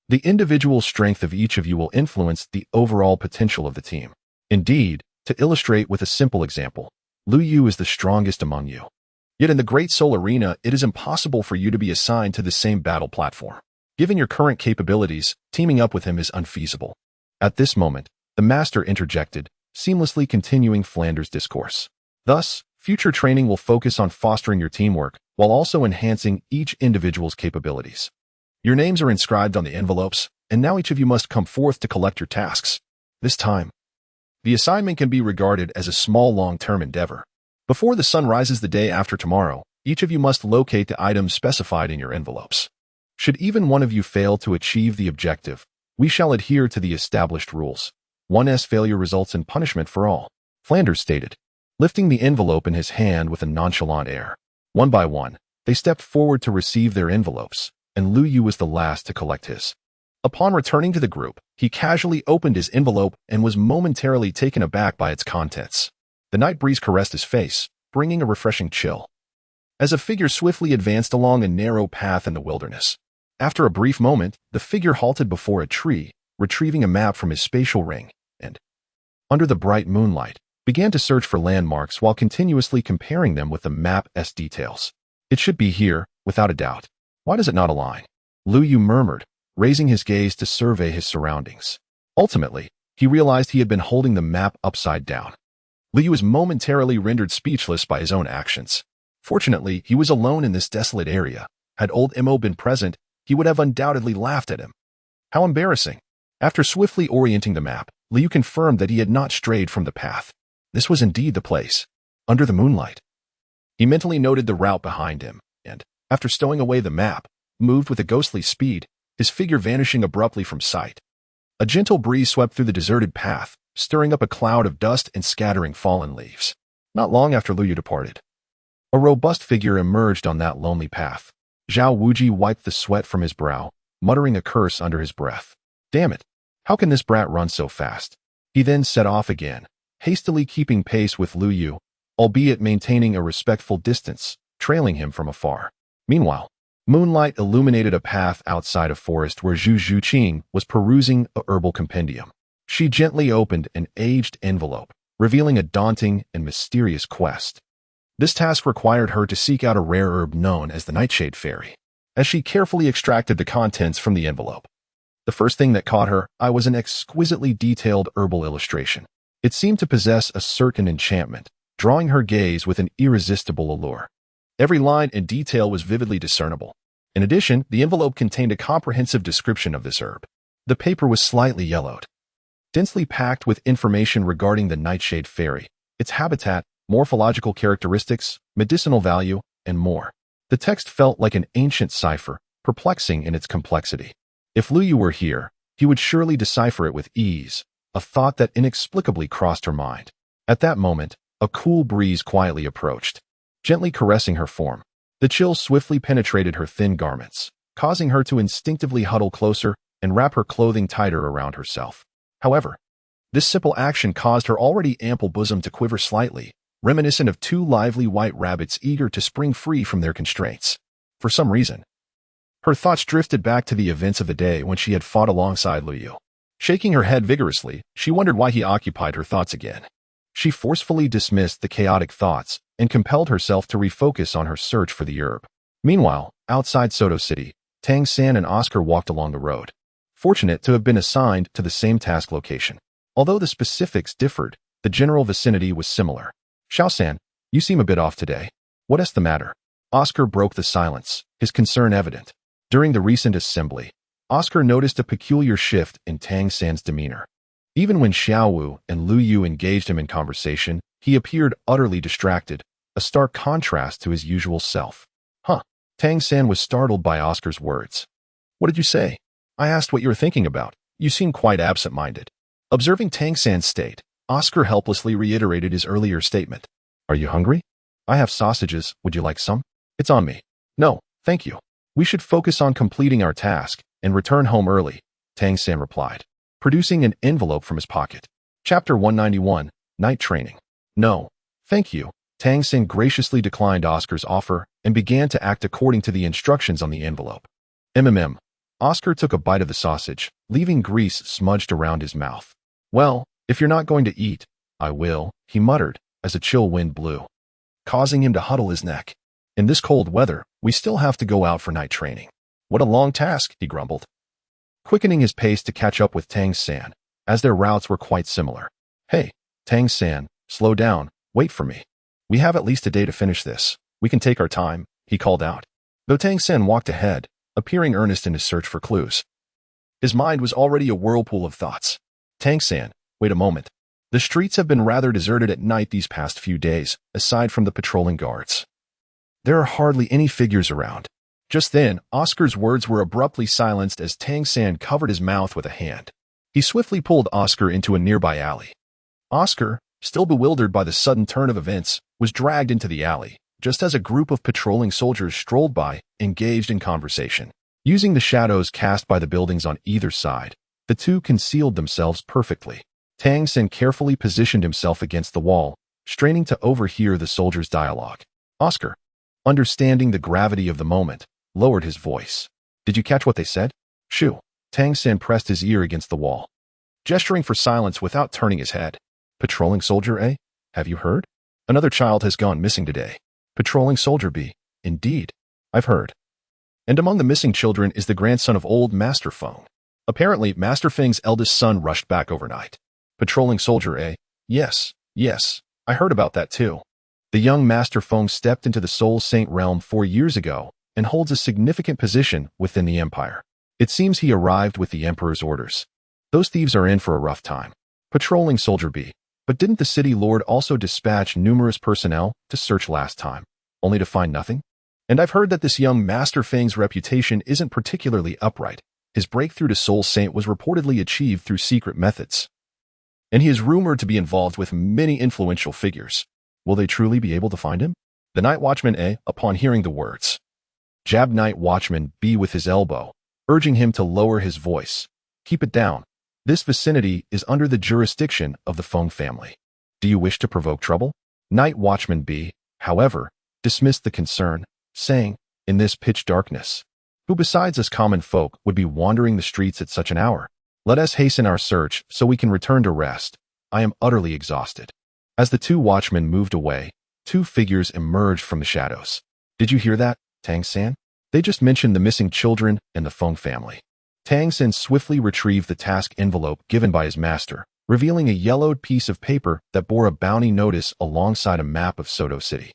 the individual strength of each of you will influence the overall potential of the team. Indeed, to illustrate with a simple example, Lu Yu is the strongest among you. Yet in the Great Soul Arena, it is impossible for you to be assigned to the same battle platform. Given your current capabilities, teaming up with him is unfeasible. At this moment, the master interjected, seamlessly continuing Flanders' discourse. Thus, future training will focus on fostering your teamwork while also enhancing each individual's capabilities. Your names are inscribed on the envelopes, and now each of you must come forth to collect your tasks. This time, the assignment can be regarded as a small long-term endeavor. Before the sun rises the day after tomorrow, each of you must locate the items specified in your envelopes. Should even one of you fail to achieve the objective, we shall adhere to the established rules. One's failure results in punishment for all, Flanders stated. lifting the envelope in his hand with a nonchalant air. One by one, they stepped forward to receive their envelopes, and Lu Yu was the last to collect his. Upon returning to the group, he casually opened his envelope and was momentarily taken aback by its contents. The night breeze caressed his face, bringing a refreshing chill. As a figure swiftly advanced along a narrow path in the wilderness. After a brief moment, the figure halted before a tree, retrieving a map from his spatial ring, and, under the bright moonlight, began to search for landmarks while continuously comparing them with the map's details. It should be here, without a doubt. Why does it not align? Lu Yu murmured, raising his gaze to survey his surroundings. Ultimately, he realized he had been holding the map upside down. Lu Yu was momentarily rendered speechless by his own actions. Fortunately, he was alone in this desolate area. Had old Imo been present, he would have undoubtedly laughed at him. How embarrassing. After swiftly orienting the map, Lu Yu confirmed that he had not strayed from the path. This was indeed the place, under the moonlight. He mentally noted the route behind him, and, after stowing away the map, moved with a ghostly speed, his figure vanishing abruptly from sight. A gentle breeze swept through the deserted path, stirring up a cloud of dust and scattering fallen leaves. Not long after Lu Yu departed, a robust figure emerged on that lonely path. Zhao Wuji wiped the sweat from his brow, muttering a curse under his breath. Damn it! How can this brat run so fast? He then set off again, hastily keeping pace with Lu Yu, albeit maintaining a respectful distance, trailing him from afar. Meanwhile, moonlight illuminated a path outside a forest where Zhu Zhuqing was perusing a herbal compendium. She gently opened an aged envelope, revealing a daunting and mysterious quest. This task required her to seek out a rare herb known as the Nightshade Fairy. As she carefully extracted the contents from the envelope, the first thing that caught her eye was an exquisitely detailed herbal illustration. It seemed to possess a certain enchantment, drawing her gaze with an irresistible allure. Every line and detail was vividly discernible. In addition, the envelope contained a comprehensive description of this herb. The paper was slightly yellowed, densely packed with information regarding the Nightshade Fairy, its habitat, morphological characteristics, medicinal value, and more. The text felt like an ancient cipher, perplexing in its complexity. If Lu Yu were here, he would surely decipher it with ease, a thought that inexplicably crossed her mind. At that moment, a cool breeze quietly approached, gently caressing her form. The chill swiftly penetrated her thin garments, causing her to instinctively huddle closer and wrap her clothing tighter around herself. However, this simple action caused her already ample bosom to quiver slightly, reminiscent of two lively white rabbits eager to spring free from their constraints. For some reason, her thoughts drifted back to the events of the day when she had fought alongside Lu Yu. Shaking her head vigorously, she wondered why he occupied her thoughts again. She forcefully dismissed the chaotic thoughts and compelled herself to refocus on her search for the herb. Meanwhile, outside Soto City, Tang San and Oscar walked along the road, fortunate to have been assigned to the same task location. Although the specifics differed, the general vicinity was similar. Xiao-san, you seem a bit off today. What is the matter? Oscar broke the silence, his concern evident. During the recent assembly, Oscar noticed a peculiar shift in Tang San's demeanor. Even when Xiao Wu and Lu Yu engaged him in conversation, he appeared utterly distracted, a stark contrast to his usual self. Huh. Tang San was startled by Oscar's words. What did you say? I asked what you were thinking about. You seem quite absent-minded. Observing Tang San's state, Oscar helplessly reiterated his earlier statement. Are you hungry? I have sausages. Would you like some? It's on me. No, thank you. We should focus on completing our task and return home early, Tang San replied, producing an envelope from his pocket. Chapter 191, Night Training. No, thank you. Tang San graciously declined Oscar's offer and began to act according to the instructions on the envelope. Oscar took a bite of the sausage, leaving grease smudged around his mouth. Well, if you're not going to eat, I will, he muttered, as a chill wind blew, causing him to huddle his neck. In this cold weather, we still have to go out for night training. What a long task, he grumbled, quickening his pace to catch up with Tang San, as their routes were quite similar. Hey, Tang San, slow down, wait for me. We have at least a day to finish this. We can take our time, he called out. Though Tang San walked ahead, appearing earnest in his search for clues. His mind was already a whirlpool of thoughts. Tang San, wait a moment. The streets have been rather deserted at night these past few days, aside from the patrolling guards. There are hardly any figures around. Just then, Oscar's words were abruptly silenced as Tang San covered his mouth with a hand. He swiftly pulled Oscar into a nearby alley. Oscar, still bewildered by the sudden turn of events, was dragged into the alley, just as a group of patrolling soldiers strolled by, engaged in conversation. Using the shadows cast by the buildings on either side, the two concealed themselves perfectly. Tang Sen carefully positioned himself against the wall, straining to overhear the soldiers' dialogue. Oscar, understanding the gravity of the moment, lowered his voice. Did you catch what they said? Shoo. Tang Sen pressed his ear against the wall, gesturing for silence without turning his head. Patrolling soldier A? Have you heard? Another child has gone missing today. Patrolling soldier B? Indeed. I've heard. And among the missing children is the grandson of old Master Feng. Apparently, Master Feng's eldest son rushed back overnight. Patrolling soldier A? Yes, I heard about that too. The young Master Feng stepped into the Soul Saint realm 4 years ago and holds a significant position within the Empire. It seems he arrived with the Emperor's orders. Those thieves are in for a rough time. Patrolling soldier B. But didn't the city lord also dispatch numerous personnel to search last time, only to find nothing? And I've heard that this young Master Feng's reputation isn't particularly upright. His breakthrough to Soul Saint was reportedly achieved through secret methods. And he is rumored to be involved with many influential figures. Will they truly be able to find him? The Night Watchman A, upon hearing the words, jabbed Night Watchman B with his elbow, urging him to lower his voice. Keep it down. This vicinity is under the jurisdiction of the Feng family. Do you wish to provoke trouble? Night Watchman B, however, dismissed the concern, saying, in this pitch darkness, who besides us common folk would be wandering the streets at such an hour? Let us hasten our search so we can return to rest. I am utterly exhausted. As the two watchmen moved away, two figures emerged from the shadows. Did you hear that, Tang San? They just mentioned the missing children and the Feng family. Tang Sen swiftly retrieved the task envelope given by his master, revealing a yellowed piece of paper that bore a bounty notice alongside a map of Soto City,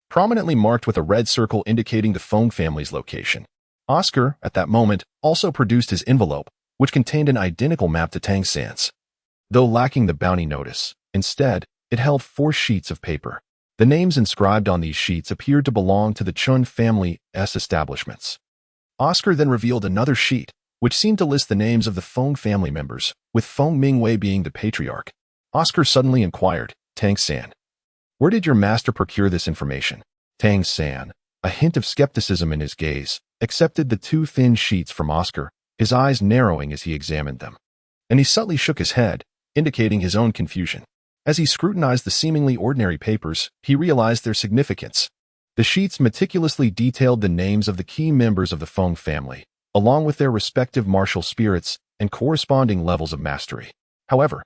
prominently marked with a red circle indicating the Feng family's location. Oscar, at that moment, also produced his envelope, which contained an identical map to Tang San's, though lacking the bounty notice. Instead, it held 4 sheets of paper. The names inscribed on these sheets appeared to belong to the Chun family's establishments. Oscar then revealed another sheet, which seemed to list the names of the Feng family members, with Feng Mingwei being the patriarch. Oscar suddenly inquired, Tang San, where did your master procure this information? Tang San, a hint of skepticism in his gaze, accepted the 2 thin sheets from Oscar, his eyes narrowing as he examined them. And he subtly shook his head, indicating his own confusion. As he scrutinized the seemingly ordinary papers, he realized their significance. The sheets meticulously detailed the names of the key members of the Feng family, along with their respective martial spirits and corresponding levels of mastery. However,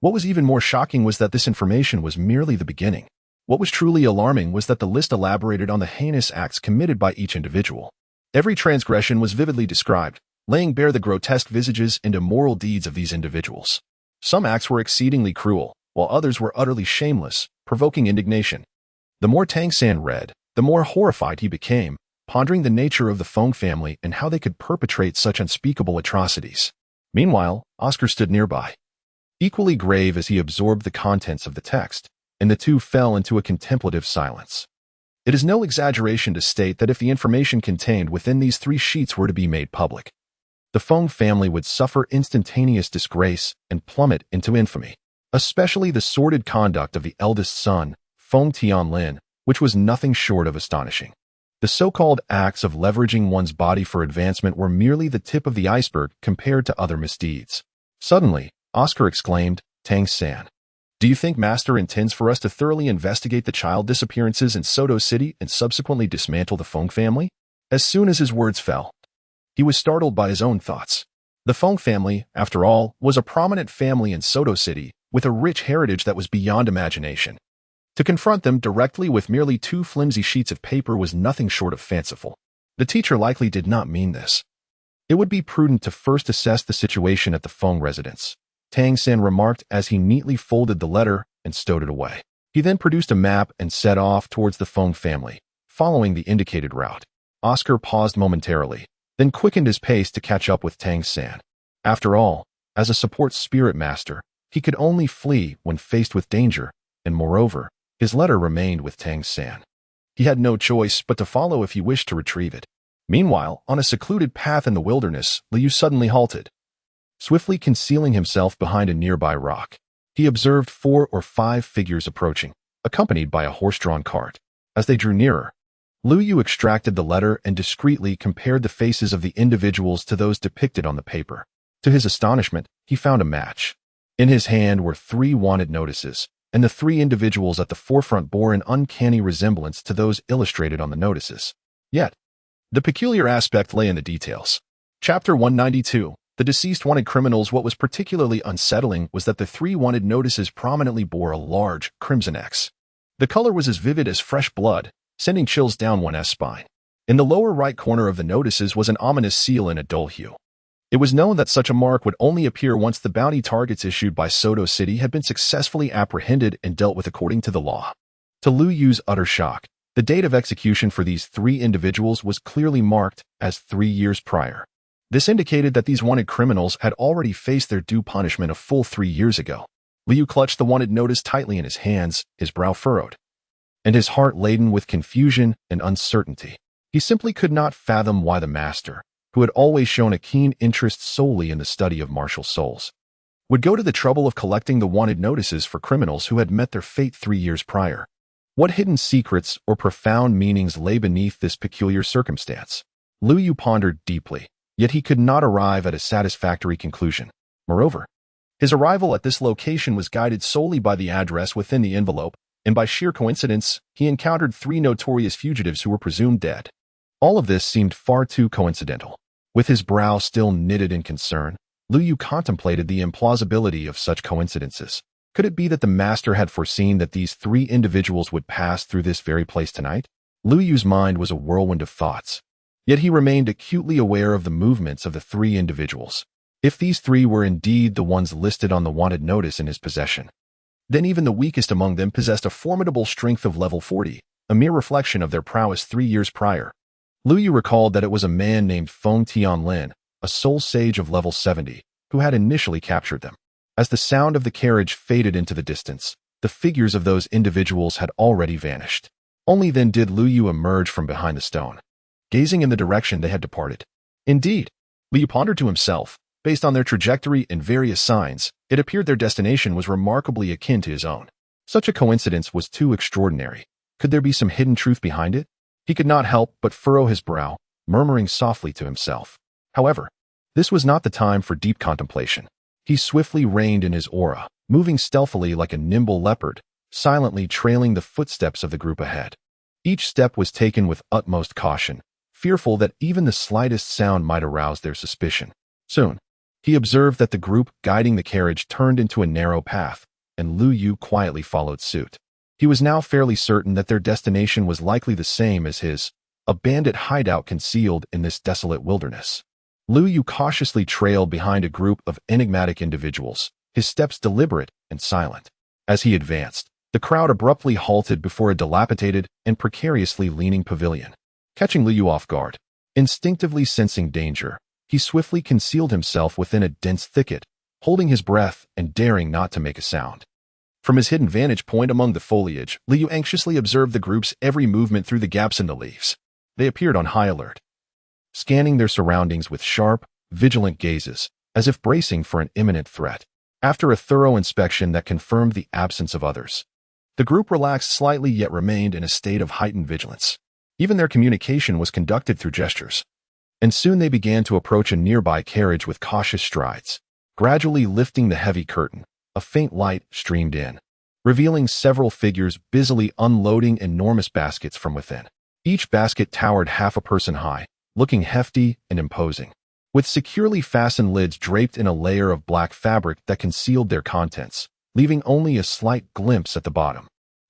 what was even more shocking was that this information was merely the beginning. What was truly alarming was that the list elaborated on the heinous acts committed by each individual. Every transgression was vividly described, laying bare the grotesque visages and immoral deeds of these individuals. Some acts were exceedingly cruel, while others were utterly shameless, provoking indignation. The more Tang San read, the more horrified he became, pondering the nature of the Feng family and how they could perpetrate such unspeakable atrocities. Meanwhile, Oscar stood nearby, equally grave as he absorbed the contents of the text, and the two fell into a contemplative silence. It is no exaggeration to state that if the information contained within these 3 sheets were to be made public, the Feng family would suffer instantaneous disgrace and plummet into infamy, especially the sordid conduct of the eldest son, Feng Tianlin, which was nothing short of astonishing. The so-called acts of leveraging one's body for advancement were merely the tip of the iceberg compared to other misdeeds. Suddenly, Oscar exclaimed, Tang San, do you think Master intends for us to thoroughly investigate the child disappearances in Soto City and subsequently dismantle the Feng family? As soon as his words fell, he was startled by his own thoughts. The Feng family, after all, was a prominent family in Soto City with a rich heritage that was beyond imagination. To confront them directly with merely 2 flimsy sheets of paper was nothing short of fanciful. The teacher likely did not mean this. It would be prudent to first assess the situation at the Feng residence, Tang San remarked as he neatly folded the letter and stowed it away. He then produced a map and set off towards the Feng family, following the indicated route. Oscar paused momentarily, then quickened his pace to catch up with Tang San. After all, as a support spirit master, he could only flee when faced with danger, and moreover, his letter remained with Tang San. He had no choice but to follow if he wished to retrieve it. Meanwhile, on a secluded path in the wilderness, Liu suddenly halted, swiftly concealing himself behind a nearby rock. He observed 4 or 5 figures approaching, accompanied by a horse-drawn cart. As they drew nearer, Lu Yu extracted the letter and discreetly compared the faces of the individuals to those depicted on the paper. To his astonishment, he found a match. In his hand were 3 wanted notices, and the 3 individuals at the forefront bore an uncanny resemblance to those illustrated on the notices. Yet, the peculiar aspect lay in the details. Chapter 192. The deceased wanted criminals. What was particularly unsettling was that the 3 wanted notices prominently bore a large, crimson X. The color was as vivid as fresh blood, sending chills down one's spine. In the lower right corner of the notices was an ominous seal in a dull hue. It was known that such a mark would only appear once the bounty targets issued by Soto City had been successfully apprehended and dealt with according to the law. To Lu Yu's utter shock, the date of execution for these 3 individuals was clearly marked as 3 years prior. This indicated that these wanted criminals had already faced their due punishment a full 3 years ago. Lu Yu clutched the wanted notice tightly in his hands, his brow furrowed, and his heart laden with confusion and uncertainty. He simply could not fathom why the master, who had always shown a keen interest solely in the study of martial souls, would go to the trouble of collecting the wanted notices for criminals who had met their fate 3 years prior. What hidden secrets or profound meanings lay beneath this peculiar circumstance? Lu Yu pondered deeply, yet he could not arrive at a satisfactory conclusion. Moreover, his arrival at this location was guided solely by the address within the envelope, and by sheer coincidence, he encountered 3 notorious fugitives who were presumed dead. All of this seemed far too coincidental. With his brow still knitted in concern, Lu Yu contemplated the implausibility of such coincidences. Could it be that the master had foreseen that these 3 individuals would pass through this very place tonight? Lu Yu's mind was a whirlwind of thoughts, yet he remained acutely aware of the movements of the 3 individuals. If these 3 were indeed the ones listed on the wanted notice in his possession, then even the weakest among them possessed a formidable strength of level 40, a mere reflection of their prowess 3 years prior. Lu Yu recalled that it was a man named Feng Tianlin, a soul sage of level 70, who had initially captured them. As the sound of the carriage faded into the distance, the figures of those individuals had already vanished. Only then did Lu Yu emerge from behind the stone, gazing in the direction they had departed. Indeed, Lu Yu pondered to himself, based on their trajectory and various signs, it appeared their destination was remarkably akin to his own. Such a coincidence was too extraordinary. Could there be some hidden truth behind it? He could not help but furrow his brow, murmuring softly to himself. However, this was not the time for deep contemplation. He swiftly reined in his aura, moving stealthily like a nimble leopard, silently trailing the footsteps of the group ahead. Each step was taken with utmost caution, fearful that even the slightest sound might arouse their suspicion. Soon, he observed that the group guiding the carriage turned into a narrow path, and Lu Yu quietly followed suit. He was now fairly certain that their destination was likely the same as his, a bandit hideout concealed in this desolate wilderness. Lu Yu cautiously trailed behind a group of enigmatic individuals, his steps deliberate and silent. As he advanced, the crowd abruptly halted before a dilapidated and precariously leaning pavilion, catching Lu Yu off guard. Instinctively sensing danger, he swiftly concealed himself within a dense thicket, holding his breath and daring not to make a sound. From his hidden vantage point among the foliage, Lu Yu anxiously observed the group's every movement through the gaps in the leaves. They appeared on high alert, scanning their surroundings with sharp, vigilant gazes, as if bracing for an imminent threat. After a thorough inspection that confirmed the absence of others, the group relaxed slightly yet remained in a state of heightened vigilance. Even their communication was conducted through gestures, and soon they began to approach a nearby carriage with cautious strides. Gradually lifting the heavy curtain, a faint light streamed in, revealing several figures busily unloading enormous baskets from within. Each basket towered half a person high, looking hefty and imposing, with securely fastened lids draped in a layer of black fabric that concealed their contents, leaving only a slight glimpse at the bottom.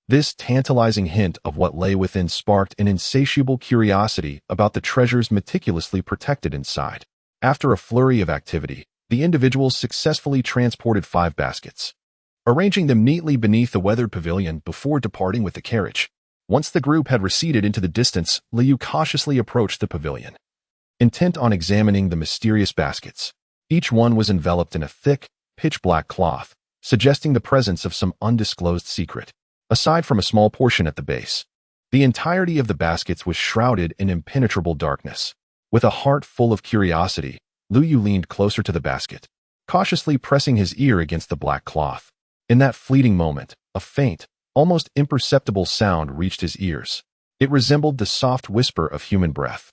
This tantalizing hint of what lay within sparked an insatiable curiosity about the treasures meticulously protected inside. After a flurry of activity, the individuals successfully transported 5 baskets, arranging them neatly beneath the weathered pavilion before departing with the carriage. Once the group had receded into the distance, Lu Yu cautiously approached the pavilion, intent on examining the mysterious baskets. Each one was enveloped in a thick, pitch-black cloth, suggesting the presence of some undisclosed secret. Aside from a small portion at the base, the entirety of the baskets was shrouded in impenetrable darkness. With a heart full of curiosity, Lu Yu leaned closer to the basket, cautiously pressing his ear against the black cloth. In that fleeting moment, a faint, almost imperceptible sound reached his ears. It resembled the soft whisper of human breath.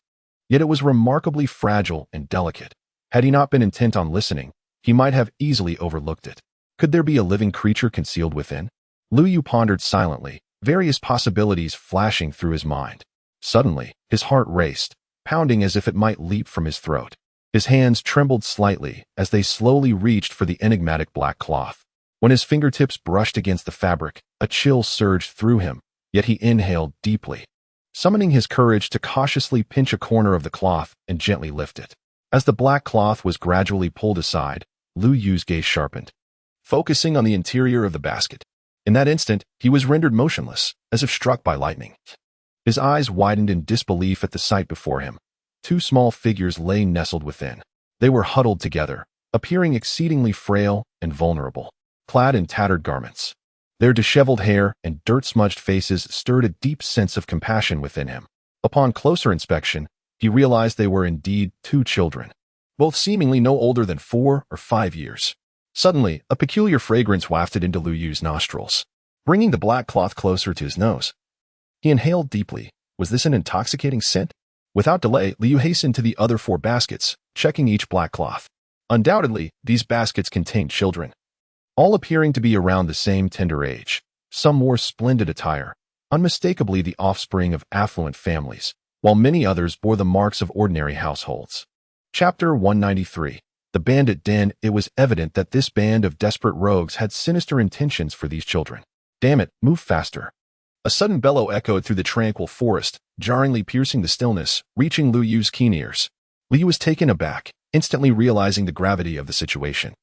Yet it was remarkably fragile and delicate. Had he not been intent on listening, he might have easily overlooked it. Could there be a living creature concealed within? Lu Yu pondered silently, various possibilities flashing through his mind. Suddenly, his heart raced, pounding as if it might leap from his throat. His hands trembled slightly as they slowly reached for the enigmatic black cloth. When his fingertips brushed against the fabric, a chill surged through him, yet he inhaled deeply, summoning his courage to cautiously pinch a corner of the cloth and gently lift it. As the black cloth was gradually pulled aside, Lu Yu's gaze sharpened, focusing on the interior of the basket. In that instant, he was rendered motionless, as if struck by lightning. His eyes widened in disbelief at the sight before him. Two small figures lay nestled within. They were huddled together, appearing exceedingly frail and vulnerable, clad in tattered garments. Their disheveled hair and dirt-smudged faces stirred a deep sense of compassion within him. Upon closer inspection, he realized they were indeed two children, both seemingly no older than 4 or 5 years. Suddenly, a peculiar fragrance wafted into Lu Yu's nostrils, bringing the black cloth closer to his nose. He inhaled deeply. Was this an intoxicating scent? Without delay, Lu Yu hastened to the other 4 baskets, checking each black cloth. Undoubtedly, these baskets contained children, all appearing to be around the same tender age. Some wore splendid attire, unmistakably the offspring of affluent families, while many others bore the marks of ordinary households. Chapter 193. The Bandit Den. It was evident that this band of desperate rogues had sinister intentions for these children. Damn it, move faster. A sudden bellow echoed through the tranquil forest, jarringly piercing the stillness, reaching Lu Yu's keen ears. Lu Yu was taken aback, instantly realizing the gravity of the situation.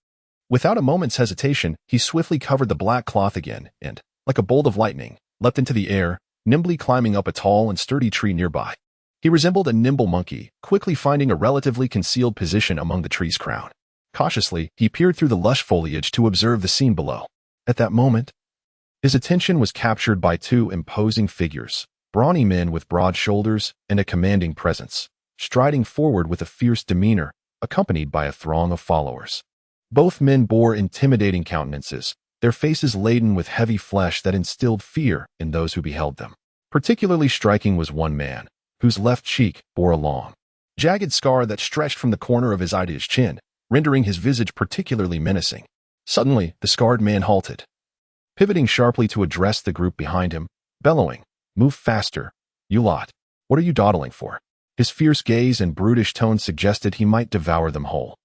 Without a moment's hesitation, he swiftly covered the black cloth again and, like a bolt of lightning, leapt into the air, nimbly climbing up a tall and sturdy tree nearby. He resembled a nimble monkey, quickly finding a relatively concealed position among the tree's crown. Cautiously, he peered through the lush foliage to observe the scene below. At that moment, his attention was captured by 2 imposing figures, brawny men with broad shoulders and a commanding presence, striding forward with a fierce demeanor, accompanied by a throng of followers. Both men bore intimidating countenances, their faces laden with heavy flesh that instilled fear in those who beheld them. Particularly striking was one man, whose left cheek bore a long, jagged scar that stretched from the corner of his eye to his chin, rendering his visage particularly menacing. Suddenly, the scarred man halted, pivoting sharply to address the group behind him, bellowing, "Move faster, you lot. What are you dawdling for?" His fierce gaze and brutish tone suggested he might devour them whole.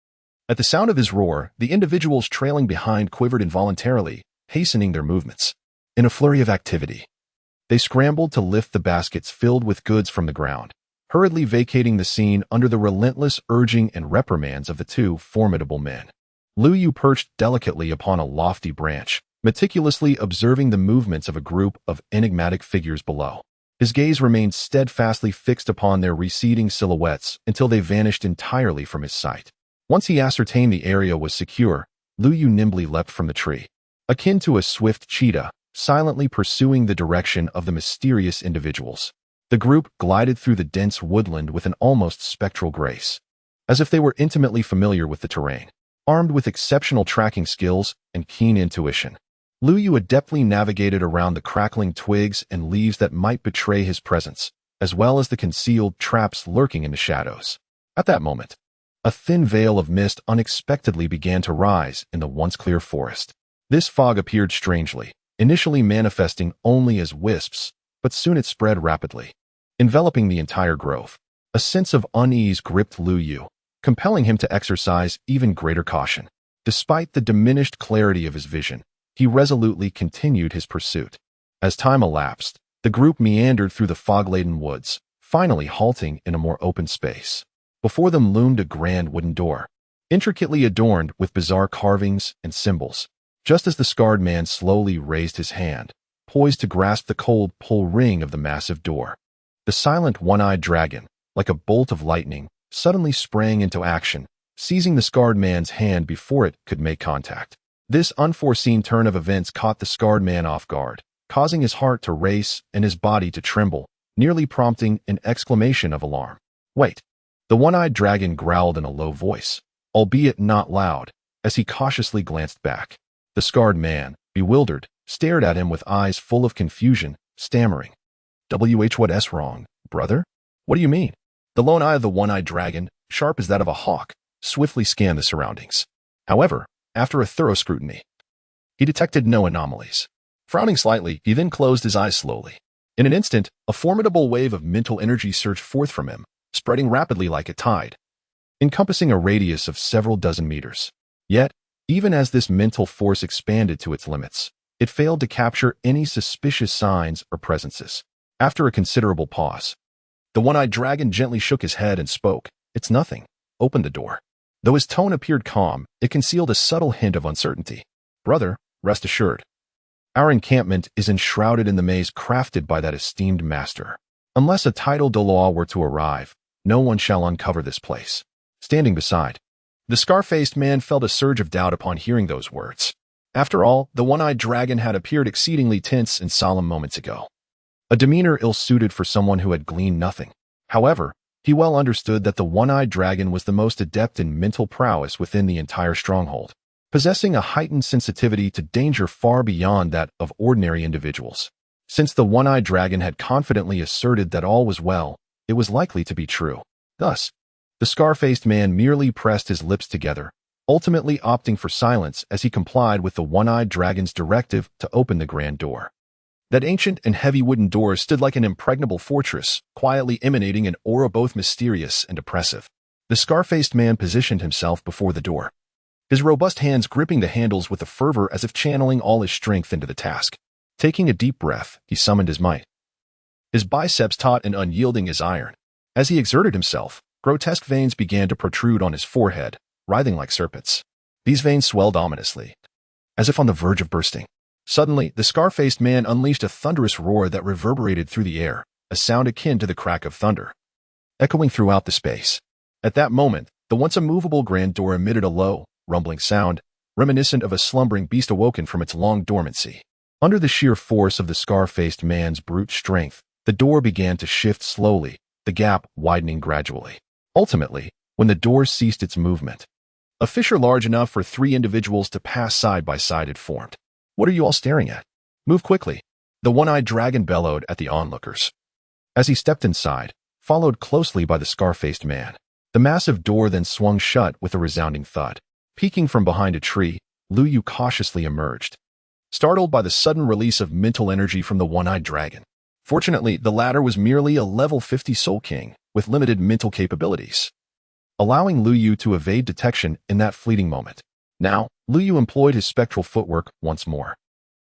At the sound of his roar, the individuals trailing behind quivered involuntarily, hastening their movements. In a flurry of activity, they scrambled to lift the baskets filled with goods from the ground, hurriedly vacating the scene under the relentless urging and reprimands of the 2 formidable men. Lu Yu perched delicately upon a lofty branch, meticulously observing the movements of a group of enigmatic figures below. His gaze remained steadfastly fixed upon their receding silhouettes until they vanished entirely from his sight. Once he ascertained the area was secure, Lu Yu nimbly leapt from the tree, akin to a swift cheetah, silently pursuing the direction of the mysterious individuals. The group glided through the dense woodland with an almost spectral grace, as if they were intimately familiar with the terrain. Armed with exceptional tracking skills and keen intuition, Lu Yu adeptly navigated around the crackling twigs and leaves that might betray his presence, as well as the concealed traps lurking in the shadows. At that moment, a thin veil of mist unexpectedly began to rise in the once clear forest. This fog appeared strangely, initially manifesting only as wisps, but soon it spread rapidly, enveloping the entire grove. A sense of unease gripped Lu Yu, compelling him to exercise even greater caution. Despite the diminished clarity of his vision, he resolutely continued his pursuit. As time elapsed, the group meandered through the fog-laden woods, finally halting in a more open space. Before them loomed a grand wooden door, intricately adorned with bizarre carvings and symbols. Just as the scarred man slowly raised his hand, poised to grasp the cold pull ring of the massive door, the silent one-eyed dragon, like a bolt of lightning, suddenly sprang into action, seizing the scarred man's hand before it could make contact. This unforeseen turn of events caught the scarred man off guard, causing his heart to race and his body to tremble, nearly prompting an exclamation of alarm. "Wait!" The one-eyed dragon growled in a low voice, albeit not loud, as he cautiously glanced back. The scarred man, bewildered, stared at him with eyes full of confusion, stammering. What's wrong, brother? What do you mean? The lone eye of the one-eyed dragon, sharp as that of a hawk, swiftly scanned the surroundings. However, after a thorough scrutiny, he detected no anomalies. Frowning slightly, he then closed his eyes slowly. In an instant, a formidable wave of mental energy surged forth from him, spreading rapidly like a tide, encompassing a radius of several dozen meters. Yet, even as this mental force expanded to its limits, it failed to capture any suspicious signs or presences. After a considerable pause, the one-eyed dragon gently shook his head and spoke. "It's nothing. Open the door." Though his tone appeared calm, it concealed a subtle hint of uncertainty. "Brother, rest assured. Our encampment is enshrouded in the maze crafted by that esteemed master. Unless a tidal Doloa were to arrive, no one shall uncover this place." Standing beside, the scar-faced man felt a surge of doubt upon hearing those words. After all, the one-eyed dragon had appeared exceedingly tense and solemn moments ago, a demeanor ill-suited for someone who had gleaned nothing. However, he well understood that the one-eyed dragon was the most adept in mental prowess within the entire stronghold, possessing a heightened sensitivity to danger far beyond that of ordinary individuals. Since the one-eyed dragon had confidently asserted that all was well, it was likely to be true. Thus, the scar-faced man merely pressed his lips together, ultimately opting for silence as he complied with the one-eyed dragon's directive to open the grand door. That ancient and heavy wooden door stood like an impregnable fortress, quietly emanating an aura both mysterious and oppressive. The scar-faced man positioned himself before the door, his robust hands gripping the handles with a fervor as if channeling all his strength into the task. Taking a deep breath, he summoned his might, his biceps taut and unyielding as iron. As he exerted himself, grotesque veins began to protrude on his forehead, writhing like serpents. These veins swelled ominously, as if on the verge of bursting. Suddenly, the scar-faced man unleashed a thunderous roar that reverberated through the air, a sound akin to the crack of thunder, echoing throughout the space. At that moment, the once immovable grand door emitted a low, rumbling sound, reminiscent of a slumbering beast awoken from its long dormancy. Under the sheer force of the scar-faced man's brute strength, the door began to shift slowly, the gap widening gradually. Ultimately, when the door ceased its movement, a fissure large enough for 3 individuals to pass side by side had formed. "What are you all staring at? Move quickly," the one-eyed dragon bellowed at the onlookers. As he stepped inside, followed closely by the scar-faced man, the massive door then swung shut with a resounding thud. Peeking from behind a tree, Lu Yu cautiously emerged, startled by the sudden release of mental energy from the one-eyed dragon. Fortunately, the latter was merely a level 50 Soul King with limited mental capabilities, allowing Lu Yu to evade detection in that fleeting moment. Now, Lu Yu employed his spectral footwork once more,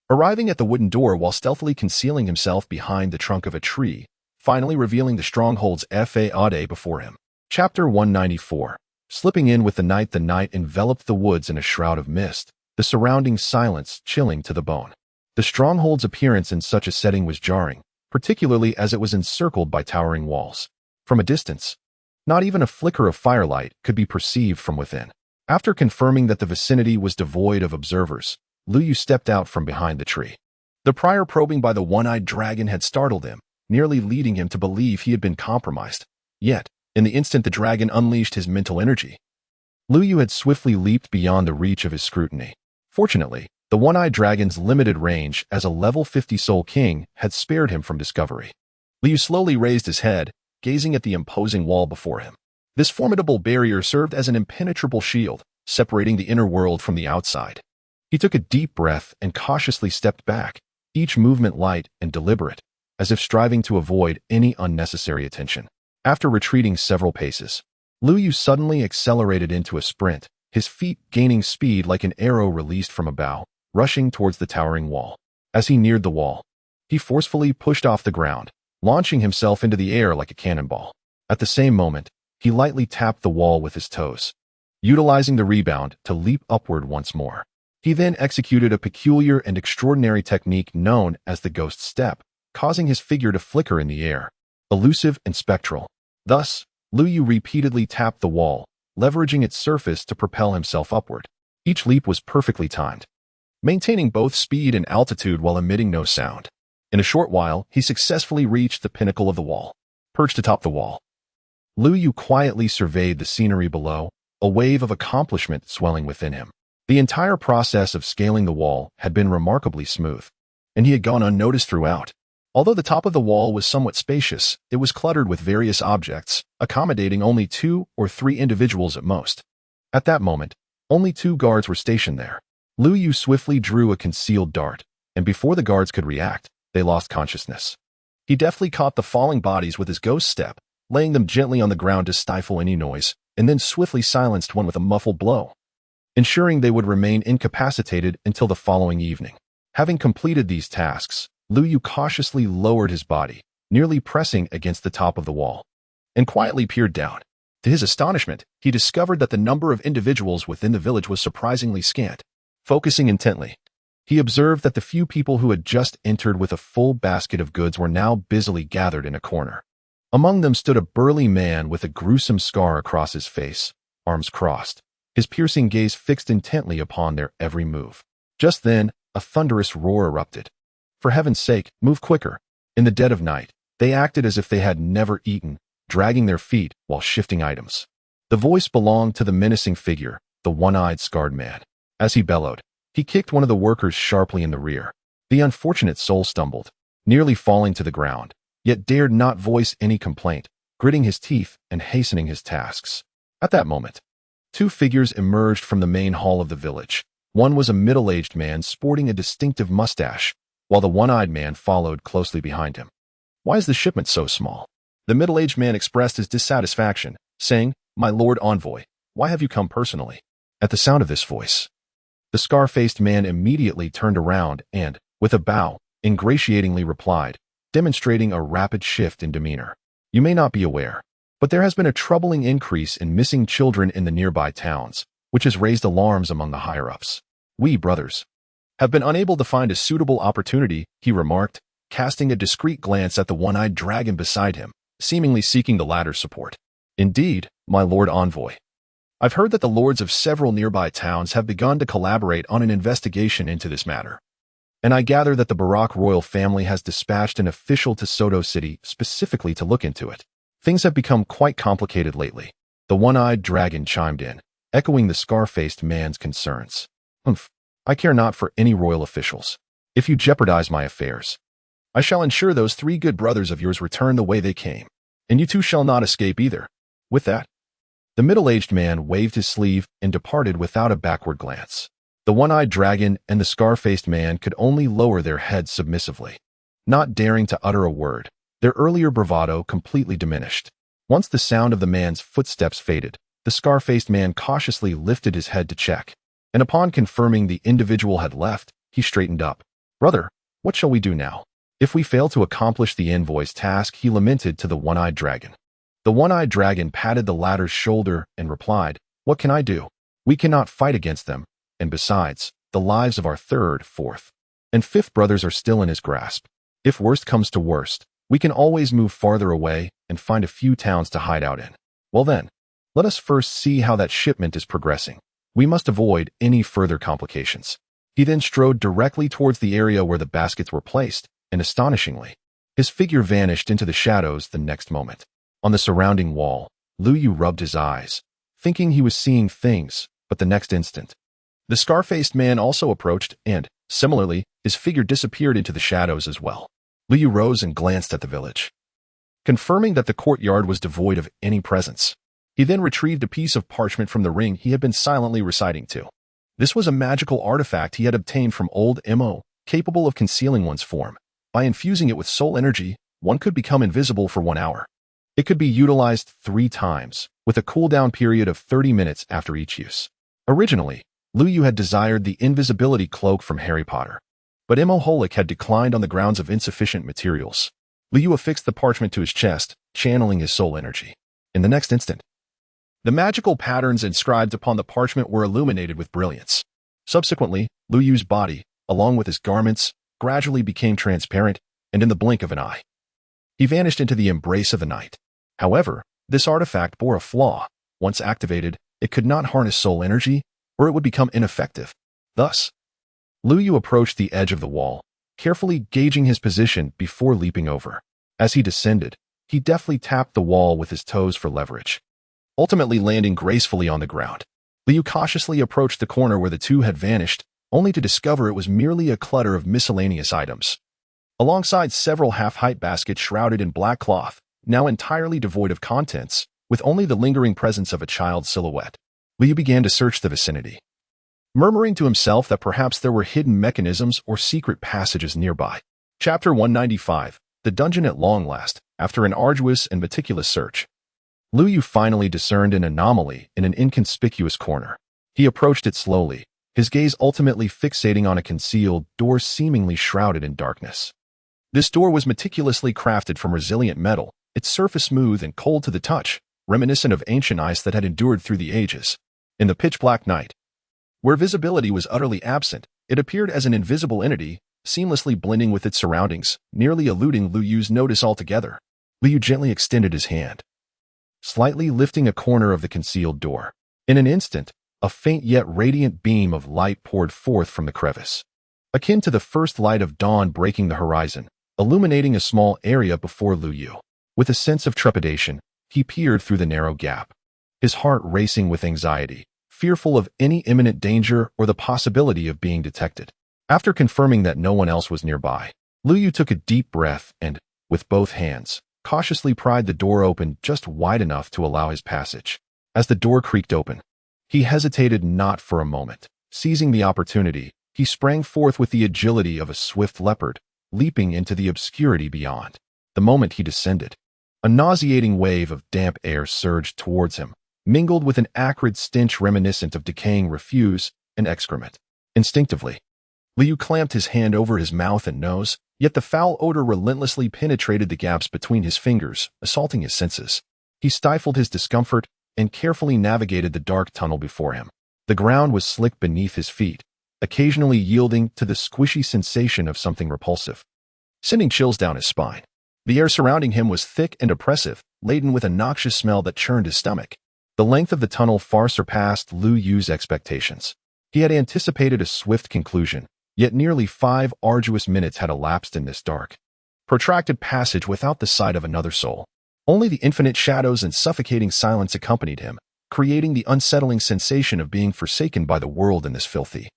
arriving at the wooden door while stealthily concealing himself behind the trunk of a tree, finally revealing the stronghold's faade before him. Chapter 194. Slipping in with the night enveloped the woods in a shroud of mist, the surrounding silence chilling to the bone. The stronghold's appearance in such a setting was jarring, particularly as it was encircled by towering walls. From a distance, not even a flicker of firelight could be perceived from within. After confirming that the vicinity was devoid of observers, Lu Yu stepped out from behind the tree. The prior probing by the one-eyed dragon had startled him, nearly leading him to believe he had been compromised. Yet, in the instant the dragon unleashed his mental energy, Lu Yu had swiftly leaped beyond the reach of his scrutiny. Fortunately, the one-eyed dragon's limited range as a level 50 Soul King had spared him from discovery. Lu Yu slowly raised his head, gazing at the imposing wall before him. This formidable barrier served as an impenetrable shield, separating the inner world from the outside. He took a deep breath and cautiously stepped back, each movement light and deliberate, as if striving to avoid any unnecessary attention. After retreating several paces, Lu Yu suddenly accelerated into a sprint, his feet gaining speed like an arrow released from a bow, rushing towards the towering wall. As he neared the wall, he forcefully pushed off the ground, launching himself into the air like a cannonball. At the same moment, he lightly tapped the wall with his toes, utilizing the rebound to leap upward once more. He then executed a peculiar and extraordinary technique known as the ghost step, causing his figure to flicker in the air, elusive and spectral. Thus, Lu Yu repeatedly tapped the wall, leveraging its surface to propel himself upward. Each leap was perfectly timed, maintaining both speed and altitude while emitting no sound. In a short while, he successfully reached the pinnacle of the wall. Perched atop the wall, Lu Yu quietly surveyed the scenery below, a wave of accomplishment swelling within him. The entire process of scaling the wall had been remarkably smooth, and he had gone unnoticed throughout. Although the top of the wall was somewhat spacious, it was cluttered with various objects, accommodating only 2 or 3 individuals at most. At that moment, only 2 guards were stationed there. Lu Yu swiftly drew a concealed dart, and before the guards could react, they lost consciousness. He deftly caught the falling bodies with his ghost step, laying them gently on the ground to stifle any noise, and then swiftly silenced one with a muffled blow, ensuring they would remain incapacitated until the following evening. Having completed these tasks, Lu Yu cautiously lowered his body, nearly pressing against the top of the wall, and quietly peered down. To his astonishment, he discovered that the number of individuals within the village was surprisingly scant. Focusing intently, he observed that the few people who had just entered with a full basket of goods were now busily gathered in a corner. Among them stood a burly man with a gruesome scar across his face, arms crossed, his piercing gaze fixed intently upon their every move. Just then, a thunderous roar erupted. For heaven's sake, move quicker. In the dead of night, they acted as if they had never eaten, dragging their feet while shifting items. The voice belonged to the menacing figure, the one-eyed scarred man. As he bellowed, he kicked one of the workers sharply in the rear. The unfortunate soul stumbled, nearly falling to the ground, yet dared not voice any complaint, gritting his teeth and hastening his tasks. At that moment, 2 figures emerged from the main hall of the village. One was a middle-aged man sporting a distinctive mustache, while the one-eyed man followed closely behind him. "Why is the shipment so small?" The middle-aged man expressed his dissatisfaction, saying, "My lord envoy, why have you come personally?" At the sound of this voice, the scar-faced man immediately turned around and, with a bow, ingratiatingly replied, demonstrating a rapid shift in demeanor. "You may not be aware, but there has been a troubling increase in missing children in the nearby towns, which has raised alarms among the higher-ups. We, brothers, have been unable to find a suitable opportunity," he remarked, casting a discreet glance at the one-eyed dragon beside him, seemingly seeking the latter's support. "Indeed, my lord envoy. I've heard that the lords of several nearby towns have begun to collaborate on an investigation into this matter, and I gather that the Barak royal family has dispatched an official to Soto City specifically to look into it. Things have become quite complicated lately." The one-eyed dragon chimed in, echoing the scar-faced man's concerns. "Humph. I care not for any royal officials. If you jeopardize my affairs, I shall ensure those 3 good brothers of yours return the way they came, and you 2 shall not escape either." With that, the middle-aged man waved his sleeve and departed without a backward glance. The one-eyed dragon and the scar-faced man could only lower their heads submissively, not daring to utter a word. Their earlier bravado completely diminished. Once the sound of the man's footsteps faded, the scar-faced man cautiously lifted his head to check, and upon confirming the individual had left, he straightened up. "Brother, what shall we do now? If we fail to accomplish the envoy's task," he lamented to the one-eyed dragon. The one-eyed dragon patted the latter's shoulder and replied, "What can I do? We cannot fight against them, and besides, the lives of our 3rd, 4th, and 5th brothers are still in his grasp. If worst comes to worst, we can always move farther away and find a few towns to hide out in. Well then, let us first see how that shipment is progressing. We must avoid any further complications." He then strode directly towards the area where the baskets were placed, and astonishingly, his figure vanished into the shadows the next moment. On the surrounding wall, Lu Yu rubbed his eyes, thinking he was seeing things, but the next instant, the scar-faced man also approached, and, similarly, his figure disappeared into the shadows as well. Lu Yu rose and glanced at the village, confirming that the courtyard was devoid of any presence. He then retrieved a piece of parchment from the ring he had been silently reciting to. This was a magical artifact he had obtained from old Mo, capable of concealing one's form. By infusing it with soul energy, one could become invisible for 1 hour. It could be utilized 3 times, with a cooldown period of 30 minutes after each use. Originally, Lu Yu had desired the invisibility cloak from Harry Potter, but Mo Holic had declined on the grounds of insufficient materials. Lu Yu affixed the parchment to his chest, channeling his soul energy. In the next instant, the magical patterns inscribed upon the parchment were illuminated with brilliance. Subsequently, Lu Yu's body, along with his garments, gradually became transparent, and in the blink of an eye, he vanished into the embrace of the night. However, this artifact bore a flaw. Once activated, it could not harness soul energy, or it would become ineffective. Thus, Lu Yu approached the edge of the wall, carefully gauging his position before leaping over. As he descended, he deftly tapped the wall with his toes for leverage, ultimately landing gracefully on the ground. Liu cautiously approached the corner where the two had vanished, only to discover it was merely a clutter of miscellaneous items. Alongside several half-height baskets shrouded in black cloth, now entirely devoid of contents, with only the lingering presence of a child's silhouette, Liu began to search the vicinity, murmuring to himself that perhaps there were hidden mechanisms or secret passages nearby. Chapter 195, The Dungeon at Long Last. After an arduous and meticulous search, Liu finally discerned an anomaly in an inconspicuous corner. He approached it slowly, his gaze ultimately fixating on a concealed door seemingly shrouded in darkness. This door was meticulously crafted from resilient metal, its surface smooth and cold to the touch, reminiscent of ancient ice that had endured through the ages. In the pitch-black night, where visibility was utterly absent, it appeared as an invisible entity, seamlessly blending with its surroundings, nearly eluding Liu's notice altogether. Liu gently extended his hand, slightly lifting a corner of the concealed door. In an instant, a faint yet radiant beam of light poured forth from the crevice, akin to the first light of dawn breaking the horizon, illuminating a small area before Liu. With a sense of trepidation, he peered through the narrow gap, his heart racing with anxiety, fearful of any imminent danger or the possibility of being detected. After confirming that no one else was nearby, Liu took a deep breath and, with both hands, cautiously pried the door open just wide enough to allow his passage. As the door creaked open, he hesitated not for a moment. Seizing the opportunity, he sprang forth with the agility of a swift leopard, leaping into the obscurity beyond. The moment he descended, a nauseating wave of damp air surged towards him, mingled with an acrid stench reminiscent of decaying refuse and excrement. Instinctively, Liu clamped his hand over his mouth and nose, yet the foul odor relentlessly penetrated the gaps between his fingers, assaulting his senses. He stifled his discomfort and carefully navigated the dark tunnel before him. The ground was slick beneath his feet, occasionally yielding to the squishy sensation of something repulsive, sending chills down his spine. The air surrounding him was thick and oppressive, laden with a noxious smell that churned his stomach. The length of the tunnel far surpassed Liu's expectations. He had anticipated a swift conclusion, yet nearly 5 arduous minutes had elapsed in this dark, protracted passage without the sight of another soul. Only the infinite shadows and suffocating silence accompanied him, creating the unsettling sensation of being forsaken by the world in this filthy,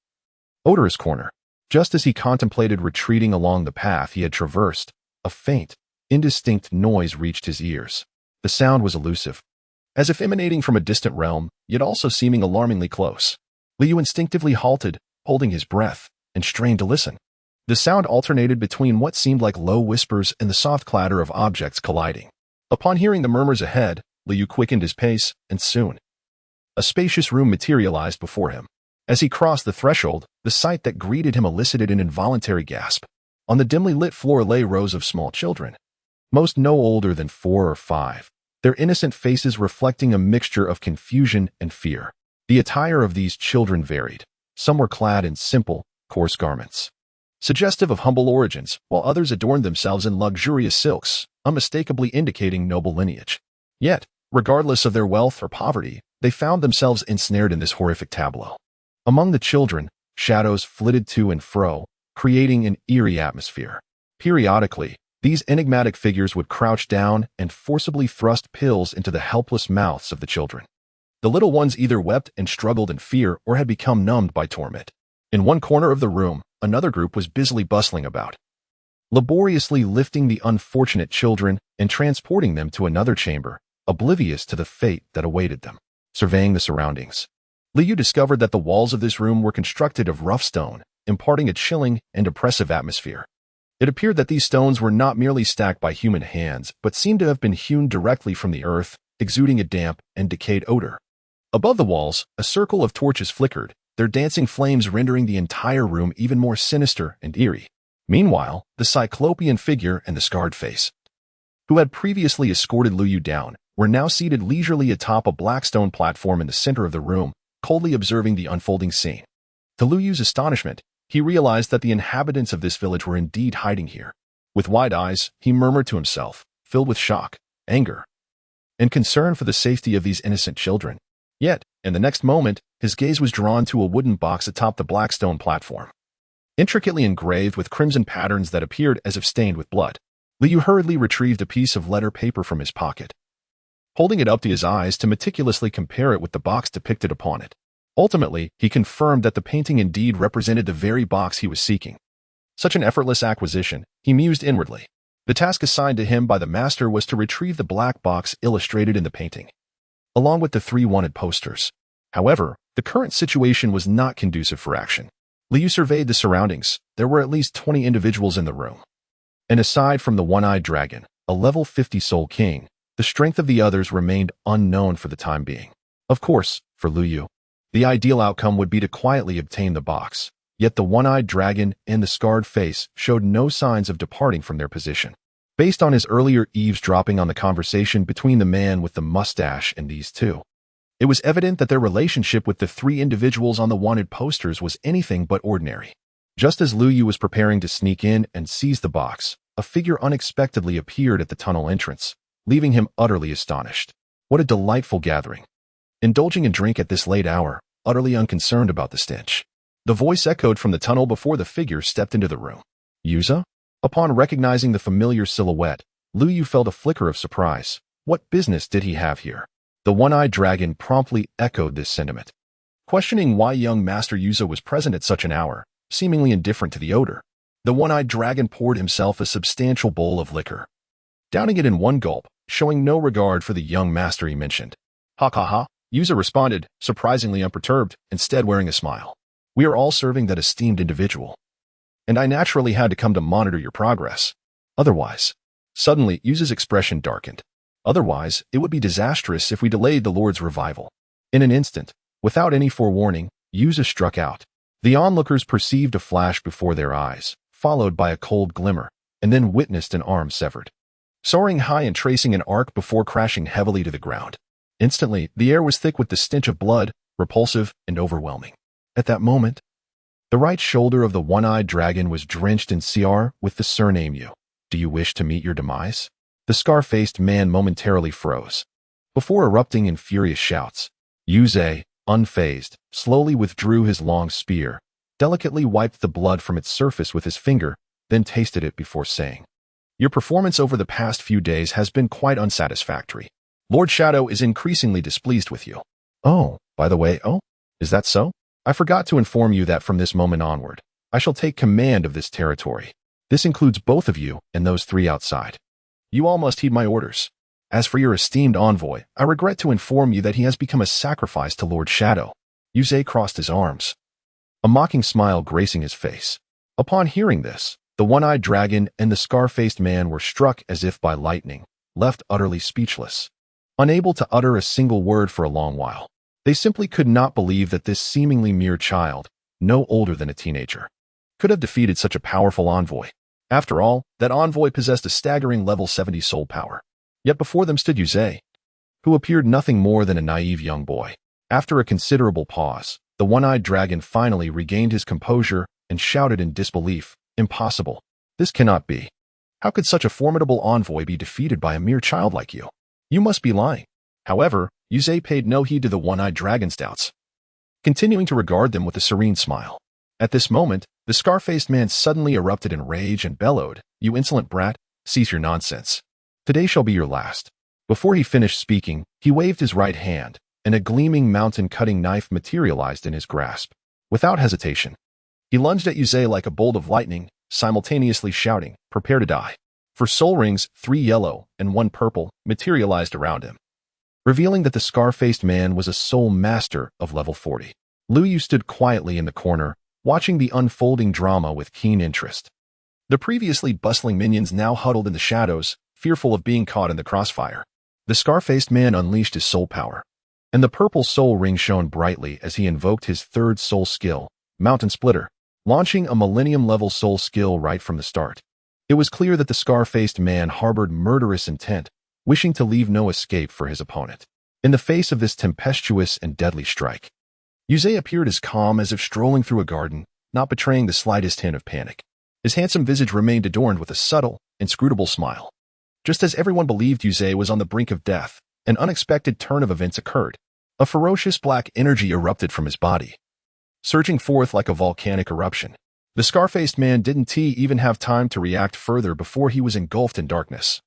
odorous corner. Just as he contemplated retreating along the path he had traversed, a faint, indistinct noise reached his ears. The sound was elusive, as if emanating from a distant realm, yet also seeming alarmingly close. Liu instinctively halted, holding his breath, and strained to listen. The sound alternated between what seemed like low whispers and the soft clatter of objects colliding. Upon hearing the murmurs ahead, Liu quickened his pace, and soon, a spacious room materialized before him. As he crossed the threshold, the sight that greeted him elicited an involuntary gasp. On the dimly lit floor lay rows of small children, most no older than 4 or 5, their innocent faces reflecting a mixture of confusion and fear. The attire of these children varied. Some were clad in simple, coarse garments, suggestive of humble origins, while others adorned themselves in luxurious silks, unmistakably indicating noble lineage. Yet, regardless of their wealth or poverty, they found themselves ensnared in this horrific tableau. Among the children, shadows flitted to and fro, creating an eerie atmosphere. Periodically, these enigmatic figures would crouch down and forcibly thrust pills into the helpless mouths of the children. The little ones either wept and struggled in fear or had become numbed by torment. In one corner of the room, another group was busily bustling about, laboriously lifting the unfortunate children and transporting them to another chamber, oblivious to the fate that awaited them. Surveying the surroundings, Liu discovered that the walls of this room were constructed of rough stone, imparting a chilling and oppressive atmosphere. It appeared that these stones were not merely stacked by human hands, but seemed to have been hewn directly from the earth, exuding a damp and decayed odor. Above the walls, a circle of torches flickered, their dancing flames rendering the entire room even more sinister and eerie. Meanwhile, the cyclopean figure and the scarred face, who had previously escorted Liu down, were now seated leisurely atop a black stone platform in the center of the room, coldly observing the unfolding scene. To Liu's astonishment, he realized that the inhabitants of this village were indeed hiding here. With wide eyes, he murmured to himself, filled with shock, anger, and concern for the safety of these innocent children. Yet, in the next moment, his gaze was drawn to a wooden box atop the black stone platform, intricately engraved with crimson patterns that appeared as if stained with blood. Liu hurriedly retrieved a piece of letter paper from his pocket, holding it up to his eyes to meticulously compare it with the box depicted upon it. Ultimately, he confirmed that the painting indeed represented the very box he was seeking. Such an effortless acquisition, he mused inwardly. The task assigned to him by the master was to retrieve the black box illustrated in the painting, along with the 3 wanted posters. However, the current situation was not conducive for action. Liu surveyed the surroundings. There were at least 20 individuals in the room. And aside from the one-eyed dragon, a level 50 Soul King, the strength of the others remained unknown for the time being. Of course, for Liu, the ideal outcome would be to quietly obtain the box. Yet the one-eyed dragon and the scarred face showed no signs of departing from their position. Based on his earlier eavesdropping on the conversation between the man with the mustache and these two, it was evident that their relationship with the 3 individuals on the wanted posters was anything but ordinary. Just as Liu was preparing to sneak in and seize the box, a figure unexpectedly appeared at the tunnel entrance, leaving him utterly astonished. What a delightful gathering. Indulging in drink at this late hour, utterly unconcerned about the stench. The voice echoed from the tunnel before the figure stepped into the room. Yuza? Upon recognizing the familiar silhouette, Liu felt a flicker of surprise. What business did he have here? The one-eyed dragon promptly echoed this sentiment. Questioning why young Master Yuza was present at such an hour, seemingly indifferent to the odor, the one-eyed dragon poured himself a substantial bowl of liquor, downing it in one gulp, showing no regard for the young master he mentioned. Ha ha ha, Yuza responded, surprisingly unperturbed, instead wearing a smile. We are all serving that esteemed individual, and I naturally had to come to monitor your progress. Otherwise, suddenly Yuza's expression darkened. Otherwise, it would be disastrous if we delayed the Lord's revival. In an instant, without any forewarning, Yuza struck out. The onlookers perceived a flash before their eyes, followed by a cold glimmer, and then witnessed an arm severed, soaring high and tracing an arc before crashing heavily to the ground. Instantly, the air was thick with the stench of blood, repulsive and overwhelming. At that moment, the right shoulder of the one-eyed dragon was drenched in CR with the surname Yu. Do you wish to meet your demise? The scar-faced man momentarily froze, before erupting in furious shouts. Yuze, unfazed, slowly withdrew his long spear, delicately wiped the blood from its surface with his finger, then tasted it before saying, Your performance over the past few days has been quite unsatisfactory. Lord Shadow is increasingly displeased with you. Oh, by the way, is that so? I forgot to inform you that from this moment onward, I shall take command of this territory. This includes both of you and those 3 outside. You all must heed my orders. As for your esteemed envoy, I regret to inform you that he has become a sacrifice to Lord Shadow. Yuze crossed his arms, a mocking smile gracing his face. Upon hearing this, the one-eyed dragon and the scar-faced man were struck as if by lightning, left utterly speechless, unable to utter a single word for a long while. They simply could not believe that this seemingly mere child, no older than a teenager, could have defeated such a powerful envoy. After all, that envoy possessed a staggering level 70 soul power. Yet before them stood Yuze, who appeared nothing more than a naive young boy. After a considerable pause, the one-eyed dragon finally regained his composure and shouted in disbelief, Impossible. This cannot be. How could such a formidable envoy be defeated by a mere child like you? You must be lying. However, Yuze paid no heed to the one-eyed dragon's doubts, continuing to regard them with a serene smile. At this moment, the scar-faced man suddenly erupted in rage and bellowed, You insolent brat, cease your nonsense. Today shall be your last. Before he finished speaking, he waved his right hand, and a gleaming mountain-cutting knife materialized in his grasp. Without hesitation, he lunged at Yuze like a bolt of lightning, simultaneously shouting, Prepare to die. For soul rings, 3 yellow and 1 purple, materialized around him, revealing that the scar-faced man was a soul master of level 40. Liu stood quietly in the corner, watching the unfolding drama with keen interest. The previously bustling minions now huddled in the shadows, fearful of being caught in the crossfire. The scar-faced man unleashed his soul power, and the purple soul ring shone brightly as he invoked his 3rd soul skill, Mountain Splitter, launching a millennium-level soul skill right from the start. It was clear that the scar-faced man harbored murderous intent, wishing to leave no escape for his opponent. In the face of this tempestuous and deadly strike, Yuze appeared as calm as if strolling through a garden, not betraying the slightest hint of panic. His handsome visage remained adorned with a subtle, inscrutable smile. Just as everyone believed Yuze was on the brink of death, an unexpected turn of events occurred. A ferocious black energy erupted from his body, surging forth like a volcanic eruption. The scar-faced man didn't even have time to react further before he was engulfed in darkness,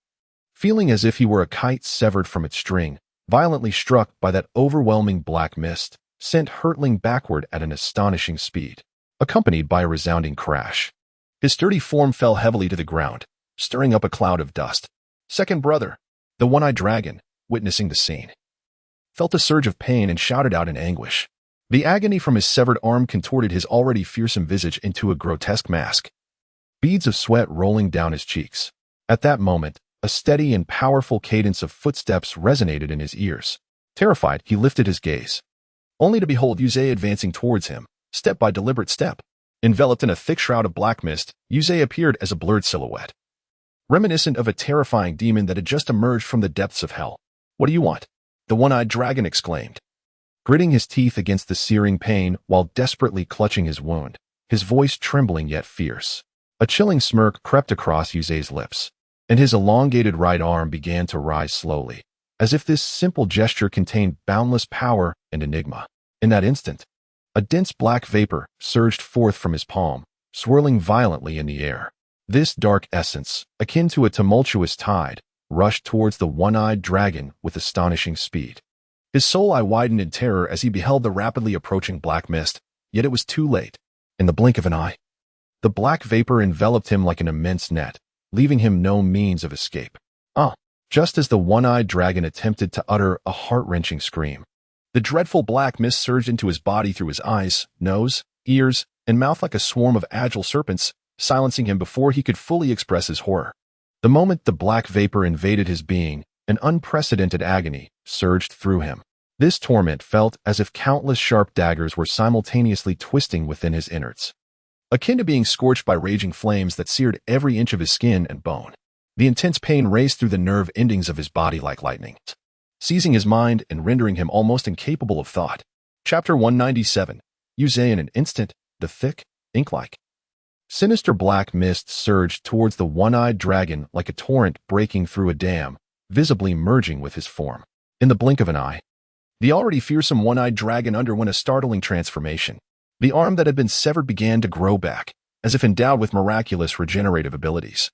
feeling as if he were a kite severed from its string, violently struck by that overwhelming black mist. sent hurtling backward at an astonishing speed, accompanied by a resounding crash. His sturdy form fell heavily to the ground, stirring up a cloud of dust. Second brother, the one-eyed dragon, witnessing the scene, felt a surge of pain and shouted out in anguish. The agony from his severed arm contorted his already fearsome visage into a grotesque mask, beads of sweat rolling down his cheeks. At that moment, a steady and powerful cadence of footsteps resonated in his ears. Terrified, he lifted his gaze, only to behold Yuzei advancing towards him, step by deliberate step. Enveloped in a thick shroud of black mist, Yuzei appeared as a blurred silhouette, reminiscent of a terrifying demon that had just emerged from the depths of hell. "What do you want?" the one-eyed dragon exclaimed, gritting his teeth against the searing pain while desperately clutching his wound, his voice trembling yet fierce. A chilling smirk crept across Yuzei's lips, and his elongated right arm began to rise slowly, as if this simple gesture contained boundless power and enigma. In that instant, a dense black vapor surged forth from his palm, swirling violently in the air. This dark essence, akin to a tumultuous tide, rushed towards the one-eyed dragon with astonishing speed. His soul eye widened in terror as he beheld the rapidly approaching black mist, yet it was too late. In the blink of an eye, the black vapor enveloped him like an immense net, leaving him no means of escape. Just as the one-eyed dragon attempted to utter a heart-wrenching scream, the dreadful black mist surged into his body through his eyes, nose, ears, and mouth like a swarm of agile serpents, silencing him before he could fully express his horror. The moment the black vapor invaded his being, an unprecedented agony surged through him. This torment felt as if countless sharp daggers were simultaneously twisting within his innards, akin to being scorched by raging flames that seared every inch of his skin and bone. The intense pain raced through the nerve endings of his body like lightning, seizing his mind and rendering him almost incapable of thought. Chapter 197. Yuzei in an instant, the thick, ink-like, sinister black mist surged towards the one-eyed dragon like a torrent breaking through a dam, visibly merging with his form. In the blink of an eye, the already fearsome one-eyed dragon underwent a startling transformation. The arm that had been severed began to grow back, as if endowed with miraculous regenerative abilities,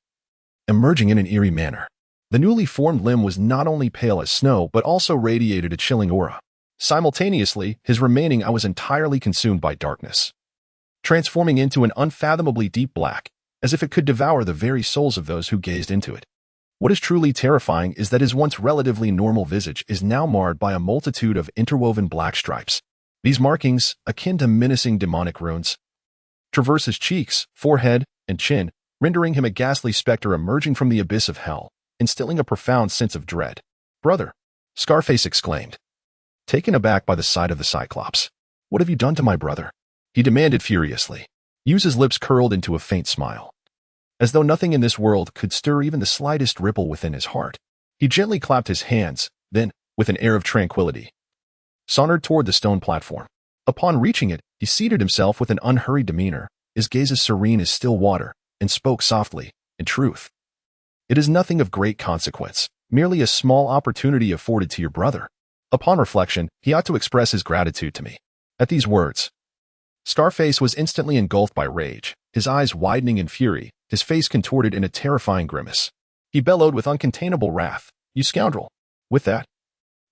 emerging in an eerie manner. The newly formed limb was not only pale as snow, but also radiated a chilling aura. Simultaneously, his remaining eye was entirely consumed by darkness, transforming into an unfathomably deep black, as if it could devour the very souls of those who gazed into it. What is truly terrifying is that his once relatively normal visage is now marred by a multitude of interwoven black stripes. These markings, akin to menacing demonic runes, traverse his cheeks, forehead, and chin, rendering him a ghastly specter emerging from the abyss of hell, instilling a profound sense of dread. "Brother," Scarface exclaimed, taken aback by the sight of the Cyclops. "What have you done to my brother?" he demanded furiously. Yuza's lips curled into a faint smile, as though nothing in this world could stir even the slightest ripple within his heart. He gently clapped his hands, then, with an air of tranquility, sauntered toward the stone platform. Upon reaching it, he seated himself with an unhurried demeanor, his gaze as serene as still water, and spoke softly, "In truth, it is nothing of great consequence, merely a small opportunity afforded to your brother. Upon reflection, he ought to express his gratitude to me." At these words, Scarface was instantly engulfed by rage, his eyes widening in fury, his face contorted in a terrifying grimace. He bellowed with uncontainable wrath, "You scoundrel!" With that,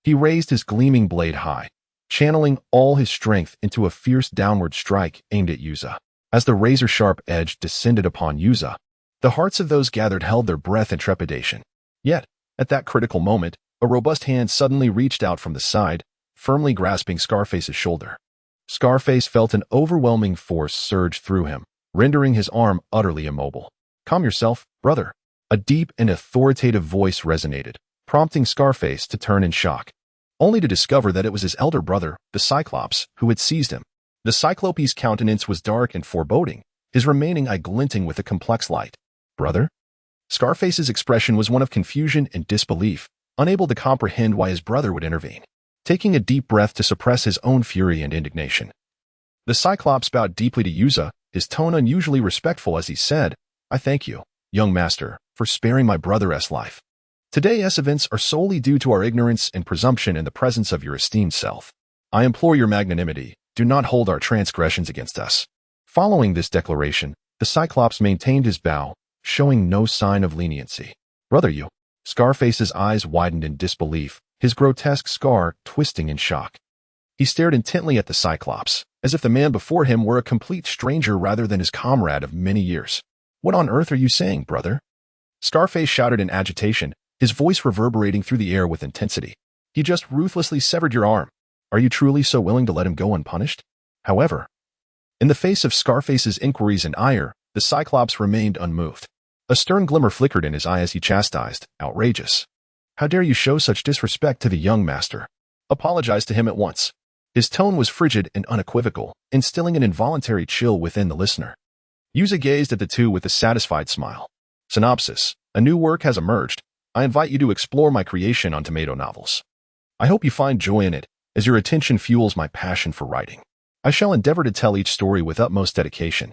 he raised his gleaming blade high, channeling all his strength into a fierce downward strike aimed at Yuza. As the razor-sharp edge descended upon Yuza, the hearts of those gathered held their breath in trepidation. Yet, at that critical moment, a robust hand suddenly reached out from the side, firmly grasping Scarface's shoulder. Scarface felt an overwhelming force surge through him, rendering his arm utterly immobile. "Calm yourself, brother." A deep and authoritative voice resonated, prompting Scarface to turn in shock, only to discover that it was his elder brother, the Cyclops, who had seized him. The Cyclope's countenance was dark and foreboding, his remaining eye glinting with a complex light. "Brother?" Scarface's expression was one of confusion and disbelief, unable to comprehend why his brother would intervene. Taking a deep breath to suppress his own fury and indignation, the Cyclops bowed deeply to Yuza, his tone unusually respectful as he said, "I thank you, young master, for sparing my brother's life. Today's events are solely due to our ignorance and presumption in the presence of your esteemed self. I implore your magnanimity, do not hold our transgressions against us." Following this declaration, the Cyclops maintained his bow, showing no sign of leniency. "Brother, you?" Scarface's eyes widened in disbelief, his grotesque scar twisting in shock. He stared intently at the Cyclops, as if the man before him were a complete stranger rather than his comrade of many years. "What on earth are you saying, brother?" Scarface shouted in agitation, his voice reverberating through the air with intensity. "He just ruthlessly severed your arm. Are you truly so willing to let him go unpunished?" However, in the face of Scarface's inquiries and ire, the Cyclops remained unmoved. A stern glimmer flickered in his eye as he chastised, "Outrageous. How dare you show such disrespect to the young master? Apologize to him at once." His tone was frigid and unequivocal, instilling an involuntary chill within the listener. Yuza gazed at the two with a satisfied smile. Synopsis: a new work has emerged. I invite you to explore my creation on Tomato Novels. I hope you find joy in it, as your attention fuels my passion for writing. I shall endeavor to tell each story with utmost dedication,